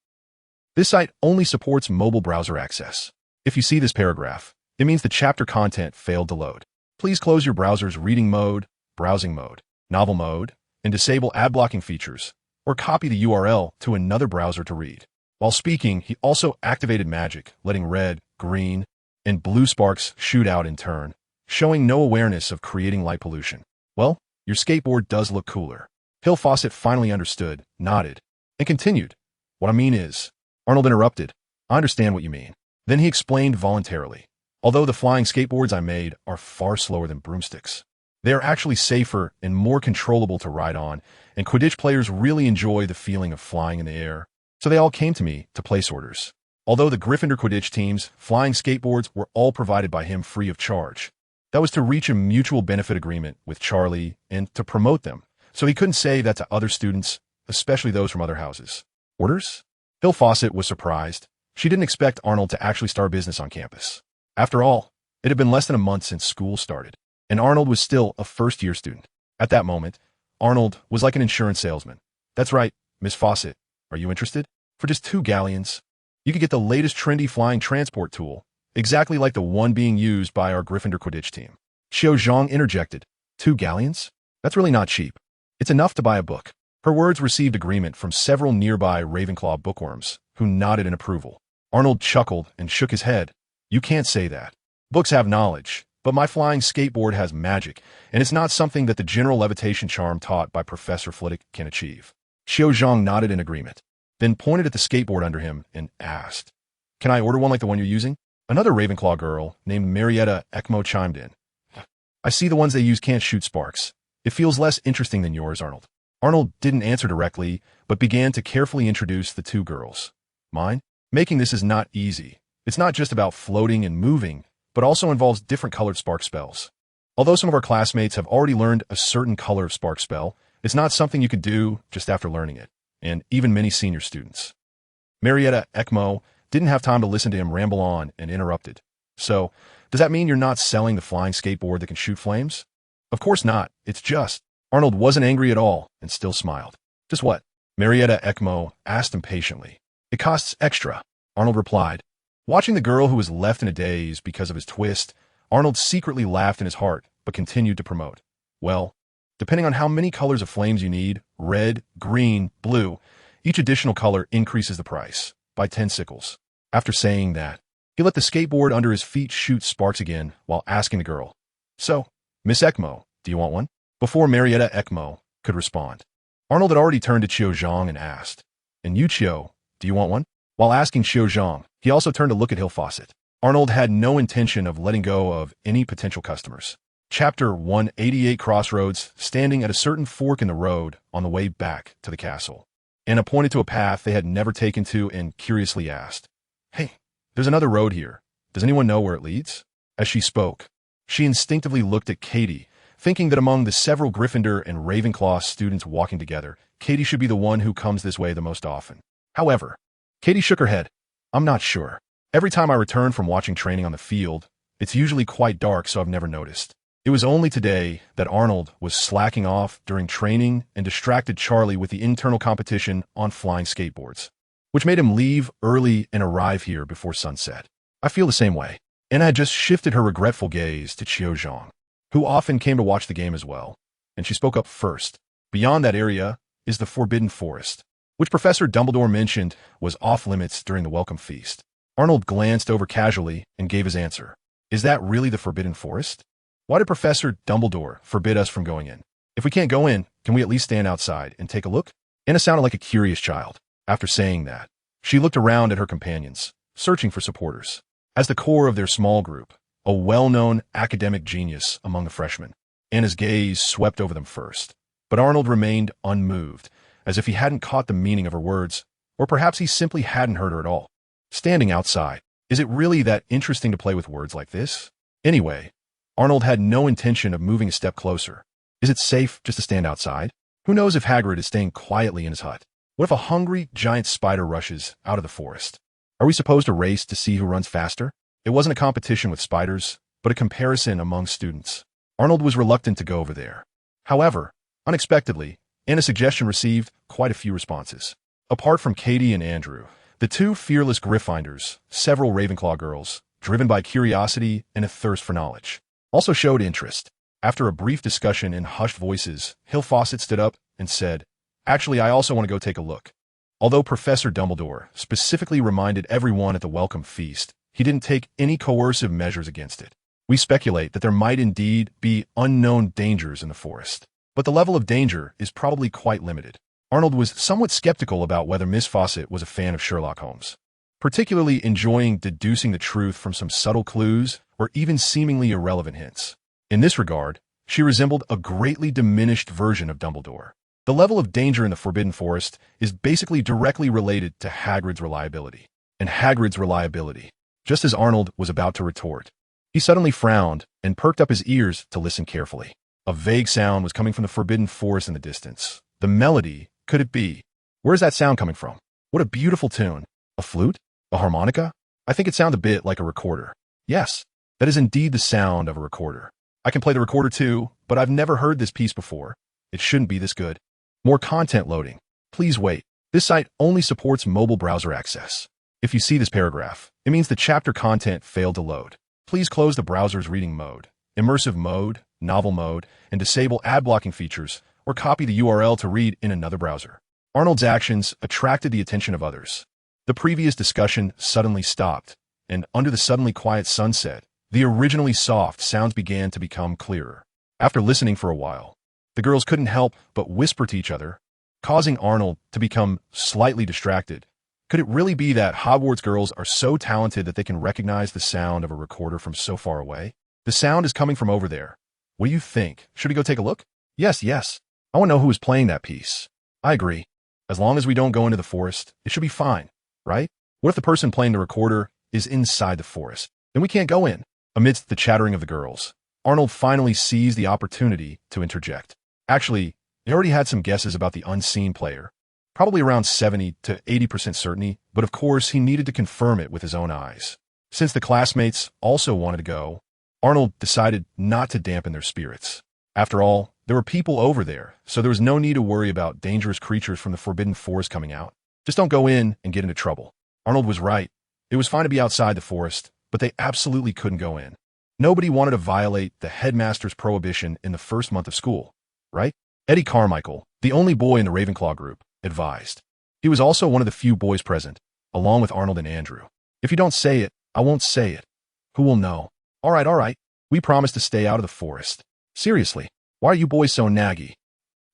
This site only supports mobile browser access. If you see this paragraph, it means the chapter content failed to load. Please close your browser's reading mode, browsing mode, novel mode, and disable ad blocking features, or copy the URL to another browser to read." While speaking, he also activated magic, letting red, green, and blue sparks shoot out in turn, showing no awareness of creating light pollution. "Well, your skateboard does look cooler." Hill Fawcett finally understood, nodded, and continued. "What I mean is..." Arnold interrupted. "I understand what you mean." Then he explained voluntarily. "Although the flying skateboards I made are far slower than broomsticks, they are actually safer and more controllable to ride on, and Quidditch players really enjoy the feeling of flying in the air. So they all came to me to place orders. Although the Gryffindor Quidditch team's flying skateboards were all provided by him free of charge. That was to reach a mutual benefit agreement with Charlie and to promote them, so he couldn't say that to other students, especially those from other houses. Orders? Hill Fawcett was surprised. She didn't expect Arnold to actually start business on campus. After all, it had been less than a month since school started, and Arnold was still a first-year student. At that moment, Arnold was like an insurance salesman. That's right, Miss Fawcett. Are you interested? For just 2 galleons, you could get the latest trendy flying transport tool, exactly like the one being used by our Gryffindor Quidditch team. Xiao Zhang interjected. 2 galleons? That's really not cheap. It's enough to buy a book. Her words received agreement from several nearby Ravenclaw bookworms, who nodded in approval. Arnold chuckled and shook his head. You can't say that. Books have knowledge, but my flying skateboard has magic, and it's not something that the general levitation charm taught by Professor Flitwick can achieve. Xiao Zhang nodded in agreement, then pointed at the skateboard under him and asked, Can I order one like the one you're using? Another Ravenclaw girl named Marietta Ekmo chimed in. I see the ones they use can't shoot sparks. It feels less interesting than yours, Arnold. Arnold didn't answer directly, but began to carefully introduce the 2 girls. Mine? Making this is not easy. It's not just about floating and moving, but also involves different colored spark spells. Although some of our classmates have already learned a certain color of spark spell, it's not something you could do just after learning it, and even many senior students. Marietta Ekmo didn't have time to listen to him ramble on and interrupted. So, does that mean you're not selling the flying skateboard that can shoot flames? Of course not. It's just. Arnold wasn't angry at all and still smiled. Just what? Marietta Ekmo asked impatiently. It costs extra, Arnold replied. Watching the girl who was left in a daze because of his twist, Arnold secretly laughed in his heart, but continued to promote. Well, depending on how many colors of flames you need, red, green, blue, each additional color increases the price by 10 sickles. After saying that, he let the skateboard under his feet shoot sparks again while asking the girl, So, Miss Ekmo, do you want one? Before Marietta Ekmo could respond, Arnold had already turned to Xiao Zhang and asked, And you, Xiao, do you want one? While asking Xiao Zhang, he also turned to look at Hill Fawcett. Arnold had no intention of letting go of any potential customers. Chapter 188 Crossroads, standing at a certain fork in the road on the way back to the castle. Anna pointed to a path they had never taken to and curiously asked, Hey, there's another road here. Does anyone know where it leads? As she spoke, she instinctively looked at Katie, thinking that among the several Gryffindor and Ravenclaw students walking together, Katie should be the one who comes this way the most often. However, Katie shook her head. I'm not sure. Every time I return from watching training on the field, it's usually quite dark, so I've never noticed. It was only today that Arnold was slacking off during training and distracted Charlie with the internal competition on flying skateboards, which made him leave early and arrive here before sunset. I feel the same way. Anna had just shifted her regretful gaze to Xiao Zhang, who often came to watch the game as well, and she spoke up first. Beyond that area is the Forbidden Forest, which Professor Dumbledore mentioned was off-limits during the welcome feast. Arnold glanced over casually and gave his answer. Is that really the Forbidden Forest? Why did Professor Dumbledore forbid us from going in? If we can't go in, can we at least stand outside and take a look? Anna sounded like a curious child. After saying that, she looked around at her companions, searching for supporters. As the core of their small group, a well-known academic genius among the freshmen, Anna's gaze swept over them first. But Arnold remained unmoved, as if he hadn't caught the meaning of her words, or perhaps he simply hadn't heard her at all. Standing outside, is it really that interesting to play with words like this? Anyway, Arnold had no intention of moving a step closer. Is it safe just to stand outside? Who knows if Hagrid is staying quietly in his hut? What if a hungry giant spider rushes out of the forest? Are we supposed to race to see who runs faster? It wasn't a competition with spiders, but a comparison among students. Arnold was reluctant to go over there. However, unexpectedly, Anna's suggestion received quite a few responses. Apart from Katie and Andrew, the 2 fearless Gryffindors, several Ravenclaw girls, driven by curiosity and a thirst for knowledge, also showed interest. After a brief discussion in hushed voices, Hill Fawcett stood up and said, Actually, I also want to go take a look. Although Professor Dumbledore specifically reminded everyone at the welcome feast, he didn't take any coercive measures against it. We speculate that there might indeed be unknown dangers in the forest, but the level of danger is probably quite limited. Arnold was somewhat skeptical about whether Miss Fawcett was a fan of Sherlock Holmes, particularly enjoying deducing the truth from some subtle clues or even seemingly irrelevant hints. In this regard, she resembled a greatly diminished version of Dumbledore. The level of danger in the Forbidden Forest is basically directly related to Hagrid's reliability. And Hagrid's reliability. Just as Arnold was about to retort, he suddenly frowned and perked up his ears to listen carefully. A vague sound was coming from the Forbidden Forest in the distance. The melody, could it be? Where's that sound coming from? What a beautiful tune. A flute? A harmonica? I think it sounds a bit like a recorder. Yes, that is indeed the sound of a recorder. I can play the recorder too, but I've never heard this piece before. It shouldn't be this good. More content loading. Please wait. This site only supports mobile browser access. If you see this paragraph, it means the chapter content failed to load. Please close the browser's reading mode, immersive mode, novel mode, and disable ad blocking features, or copy the URL to read in another browser. Arnold's actions attracted the attention of others. The previous discussion suddenly stopped, and under the suddenly quiet sunset, the originally soft sounds began to become clearer. After listening for a while, the girls couldn't help but whisper to each other, causing Arnold to become slightly distracted. Could it really be that Hogwarts girls are so talented that they can recognize the sound of a recorder from so far away? The sound is coming from over there. What do you think? Should we go take a look? Yes. I want to know who is playing that piece. I agree. As long as we don't go into the forest, it should be fine, right? What if the person playing the recorder is inside the forest? Then we can't go in. Amidst the chattering of the girls, Arnold finally seized the opportunity to interject. Actually, he already had some guesses about the unseen player. Probably around 70 to 80% certainty, but of course he needed to confirm it with his own eyes. Since the classmates also wanted to go, Arnold decided not to dampen their spirits. After all, there were people over there, so there was no need to worry about dangerous creatures from the Forbidden Forest coming out. Just don't go in and get into trouble. Arnold was right. It was fine to be outside the forest, but they absolutely couldn't go in. Nobody wanted to violate the headmaster's prohibition in the first month of school, right? Eddie Carmichael, the only boy in the Ravenclaw group, advised. He was also one of the few boys present, along with Arnold and Andrew. If you don't say it, I won't say it. Who will know? All right. We promise to stay out of the forest. Seriously, why are you boys so naggy?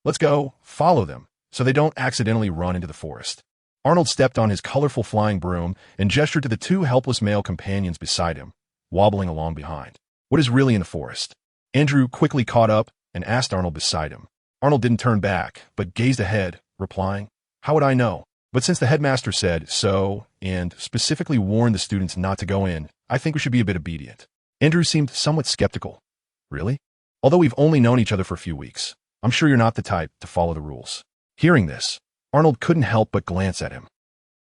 Let's go, follow them, so they don't accidentally run into the forest. Arnold stepped on his colorful flying broom and gestured to the two helpless male companions beside him, wobbling along behind. What is really in the forest? Andrew quickly caught up and asked Arnold beside him. Arnold didn't turn back, but gazed ahead, replying, "How would I know? But since the headmaster said so, and specifically warned the students not to go in, I think we should be a bit obedient." Andrew seemed somewhat skeptical. Really? Although we've only known each other for a few weeks, I'm sure you're not the type to follow the rules. Hearing this, Arnold couldn't help but glance at him.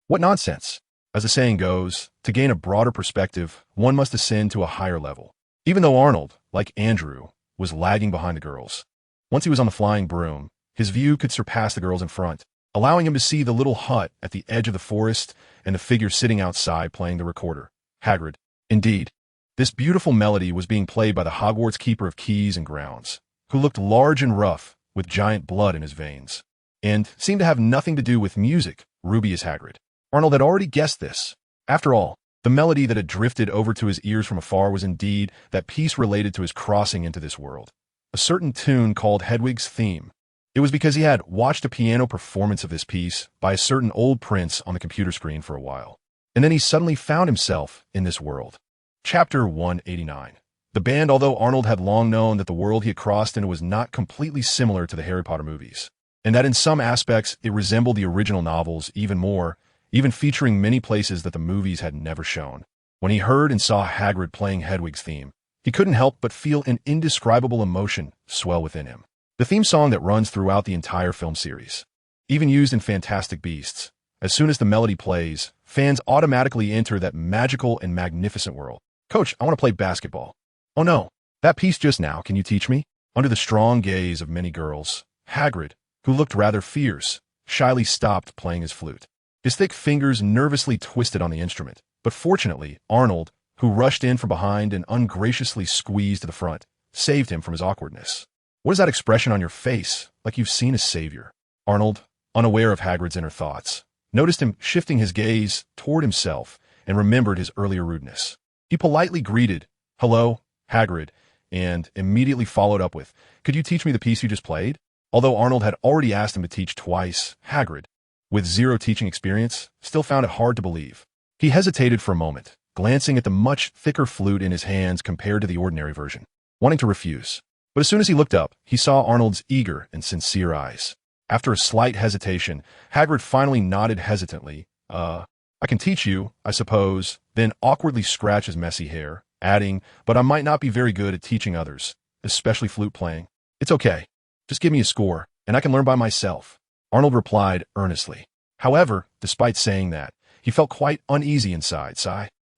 What nonsense! As the saying goes, to gain a broader perspective, one must ascend to a higher level. Even though Arnold, like Andrew, was lagging behind the girls, once he was on the flying broom, his view could surpass the girls in front, allowing him to see the little hut at the edge of the forest and the figure sitting outside playing the recorder, Hagrid. Indeed, this beautiful melody was being played by the Hogwarts Keeper of Keys and Grounds, who looked large and rough with giant blood in his veins, and seemed to have nothing to do with music, Ruby as Hagrid. Arnold had already guessed this. After all, the melody that had drifted over to his ears from afar was indeed that piece related to his crossing into this world, a certain tune called Hedwig's Theme. It was because he had watched a piano performance of this piece by a certain old prince on the computer screen for a while, and then he suddenly found himself in this world. Chapter 189. The band, although Arnold had long known that the world he had crossed into was not completely similar to the Harry Potter movies, and that in some aspects it resembled the original novels even more, even featuring many places that the movies had never shown. When he heard and saw Hagrid playing Hedwig's theme, he couldn't help but feel an indescribable emotion swell within him. The theme song that runs throughout the entire film series, even used in Fantastic Beasts. As soon as the melody plays, fans automatically enter that magical and magnificent world. Coach, I want to play basketball. Oh no, that piece just now, can you teach me? Under the strong gaze of many girls, Hagrid, who looked rather fierce, shyly stopped playing his flute. His thick fingers nervously twisted on the instrument, but fortunately, Arnold, who rushed in from behind and ungraciously squeezed to the front, saved him from his awkwardness. What is that expression on your face, like you've seen a savior? Arnold, unaware of Hagrid's inner thoughts, noticed him shifting his gaze toward himself and remembered his earlier rudeness. He politely greeted, "Hello, Hagrid," and immediately followed up with, "Could you teach me the piece you just played?" Although Arnold had already asked him to teach twice, Hagrid, with zero teaching experience, still found it hard to believe. He hesitated for a moment, glancing at the much thicker flute in his hands compared to the ordinary version, wanting to refuse. But as soon as he looked up, he saw Arnold's eager and sincere eyes. After a slight hesitation, Hagrid finally nodded hesitantly. I can teach you, I suppose," then awkwardly scratched his messy hair, adding, "but I might not be very good at teaching others, especially flute playing. It's okay. Just give me a score, and I can learn by myself," Arnold replied earnestly. However, despite saying that, he felt quite uneasy inside.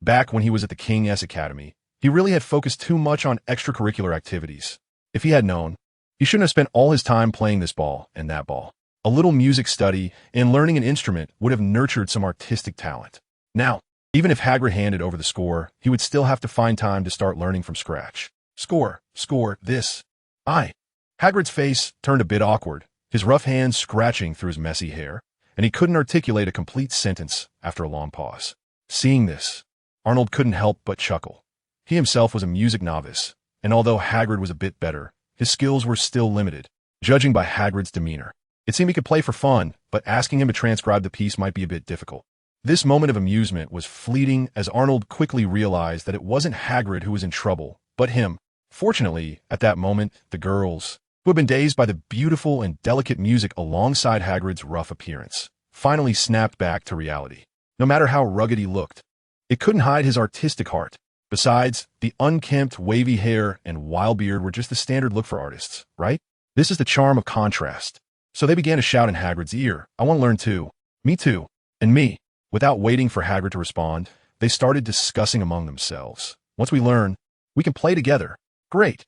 Back when he was at the King's Academy, he really had focused too much on extracurricular activities. If he had known, he shouldn't have spent all his time playing this ball and that ball. A little music study and learning an instrument would have nurtured some artistic talent. Now, even if Hagrid handed over the score, he would still have to find time to start learning from scratch. Score, this. Hagrid's face turned a bit awkward, his rough hands scratching through his messy hair, and he couldn't articulate a complete sentence after a long pause. Seeing this, Arnold couldn't help but chuckle. He himself was a music novice, and although Hagrid was a bit better, his skills were still limited, judging by Hagrid's demeanor. It seemed he could play for fun, but asking him to transcribe the piece might be a bit difficult. This moment of amusement was fleeting as Arnold quickly realized that it wasn't Hagrid who was in trouble, but him. Fortunately, at that moment, the girls, who had been dazed by the beautiful and delicate music alongside Hagrid's rough appearance, finally snapped back to reality. No matter how rugged he looked, it couldn't hide his artistic heart. Besides, the unkempt, wavy hair and wild beard were just the standard look for artists, right? This is the charm of contrast. So they began to shout in Hagrid's ear, "I want to learn too. Me too. And me." Without waiting for Hagrid to respond, they started discussing among themselves. "Once we learn, we can play together. Great.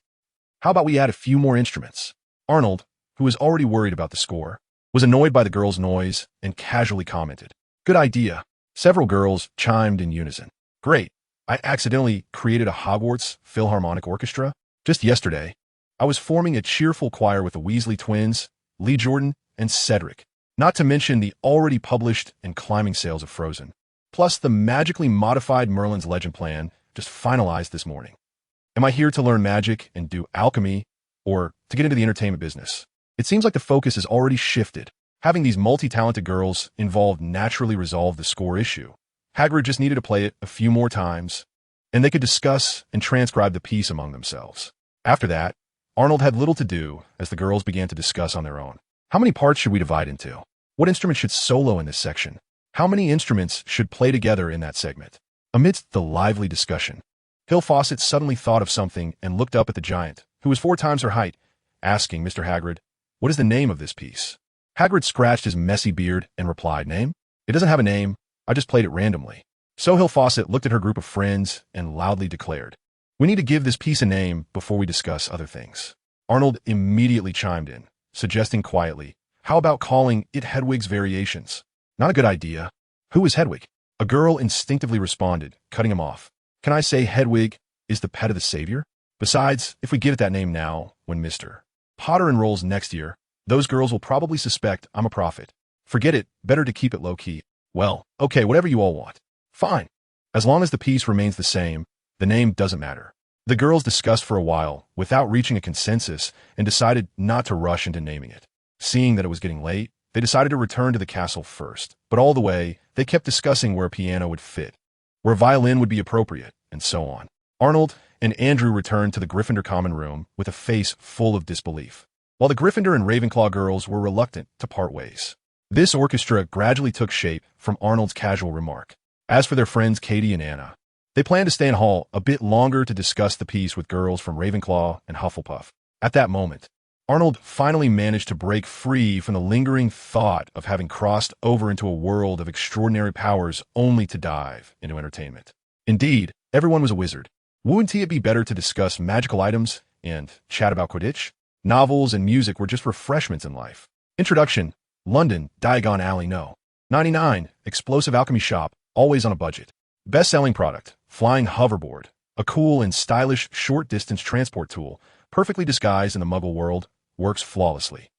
How about we add a few more instruments?" Arnold, who was already worried about the score, was annoyed by the girls' noise and casually commented, "Good idea." Several girls chimed in unison. "Great. I accidentally created a Hogwarts Philharmonic Orchestra. Just yesterday, I was forming a cheerful choir with the Weasley twins, Lee Jordan, and Cedric, not to mention the already published and climbing sales of Frozen, plus the magically modified Merlin's Legend plan just finalized this morning. Am I here to learn magic and do alchemy, or to get into the entertainment business?" It seems like the focus has already shifted. Having these multi-talented girls involved naturally resolved the score issue. Hagrid just needed to play it a few more times, and they could discuss and transcribe the piece among themselves. After that, Arnold had little to do as the girls began to discuss on their own. How many parts should we divide into? What instrument should solo in this section? How many instruments should play together in that segment? Amidst the lively discussion, Hill Fawcett suddenly thought of something and looked up at the giant, who was 4 times her height, asking, "Mr. Hagrid, what is the name of this piece?" Hagrid scratched his messy beard and replied, "Name? It doesn't have a name. I just played it randomly." So Hill Fawcett looked at her group of friends and loudly declared, "We need to give this piece a name before we discuss other things." Arnold immediately chimed in, suggesting quietly, "How about calling it Hedwig's Variations?" "Not a good idea. Who is Hedwig?" A girl instinctively responded, cutting him off. "Can I say Hedwig is the pet of the savior? Besides, if we give it that name now, when Mr. Potter enrolls next year, those girls will probably suspect I'm a prophet. Forget it, better to keep it low-key." "Well, okay, whatever you all want. Fine. As long as the piece remains the same, the name doesn't matter." The girls discussed for a while without reaching a consensus and decided not to rush into naming it. Seeing that it was getting late, they decided to return to the castle first, but all the way, they kept discussing where a piano would fit, where a violin would be appropriate, and so on. Arnold and Andrew returned to the Gryffindor common room with a face full of disbelief, while the Gryffindor and Ravenclaw girls were reluctant to part ways. This orchestra gradually took shape from Arnold's casual remark. As for their friends Katie and Anna, they planned to stay in hall a bit longer to discuss the piece with girls from Ravenclaw and Hufflepuff. At that moment, Arnold finally managed to break free from the lingering thought of having crossed over into a world of extraordinary powers only to dive into entertainment. Indeed, everyone was a wizard. Wouldn't it be better to discuss magical items and chat about Quidditch? Novels and music were just refreshments in life. Introduction: London, Diagon Alley No. 99, explosive alchemy shop, always on a budget. Best-selling product, flying hoverboard, a cool and stylish short-distance transport tool, perfectly disguised in the Muggle world, works flawlessly.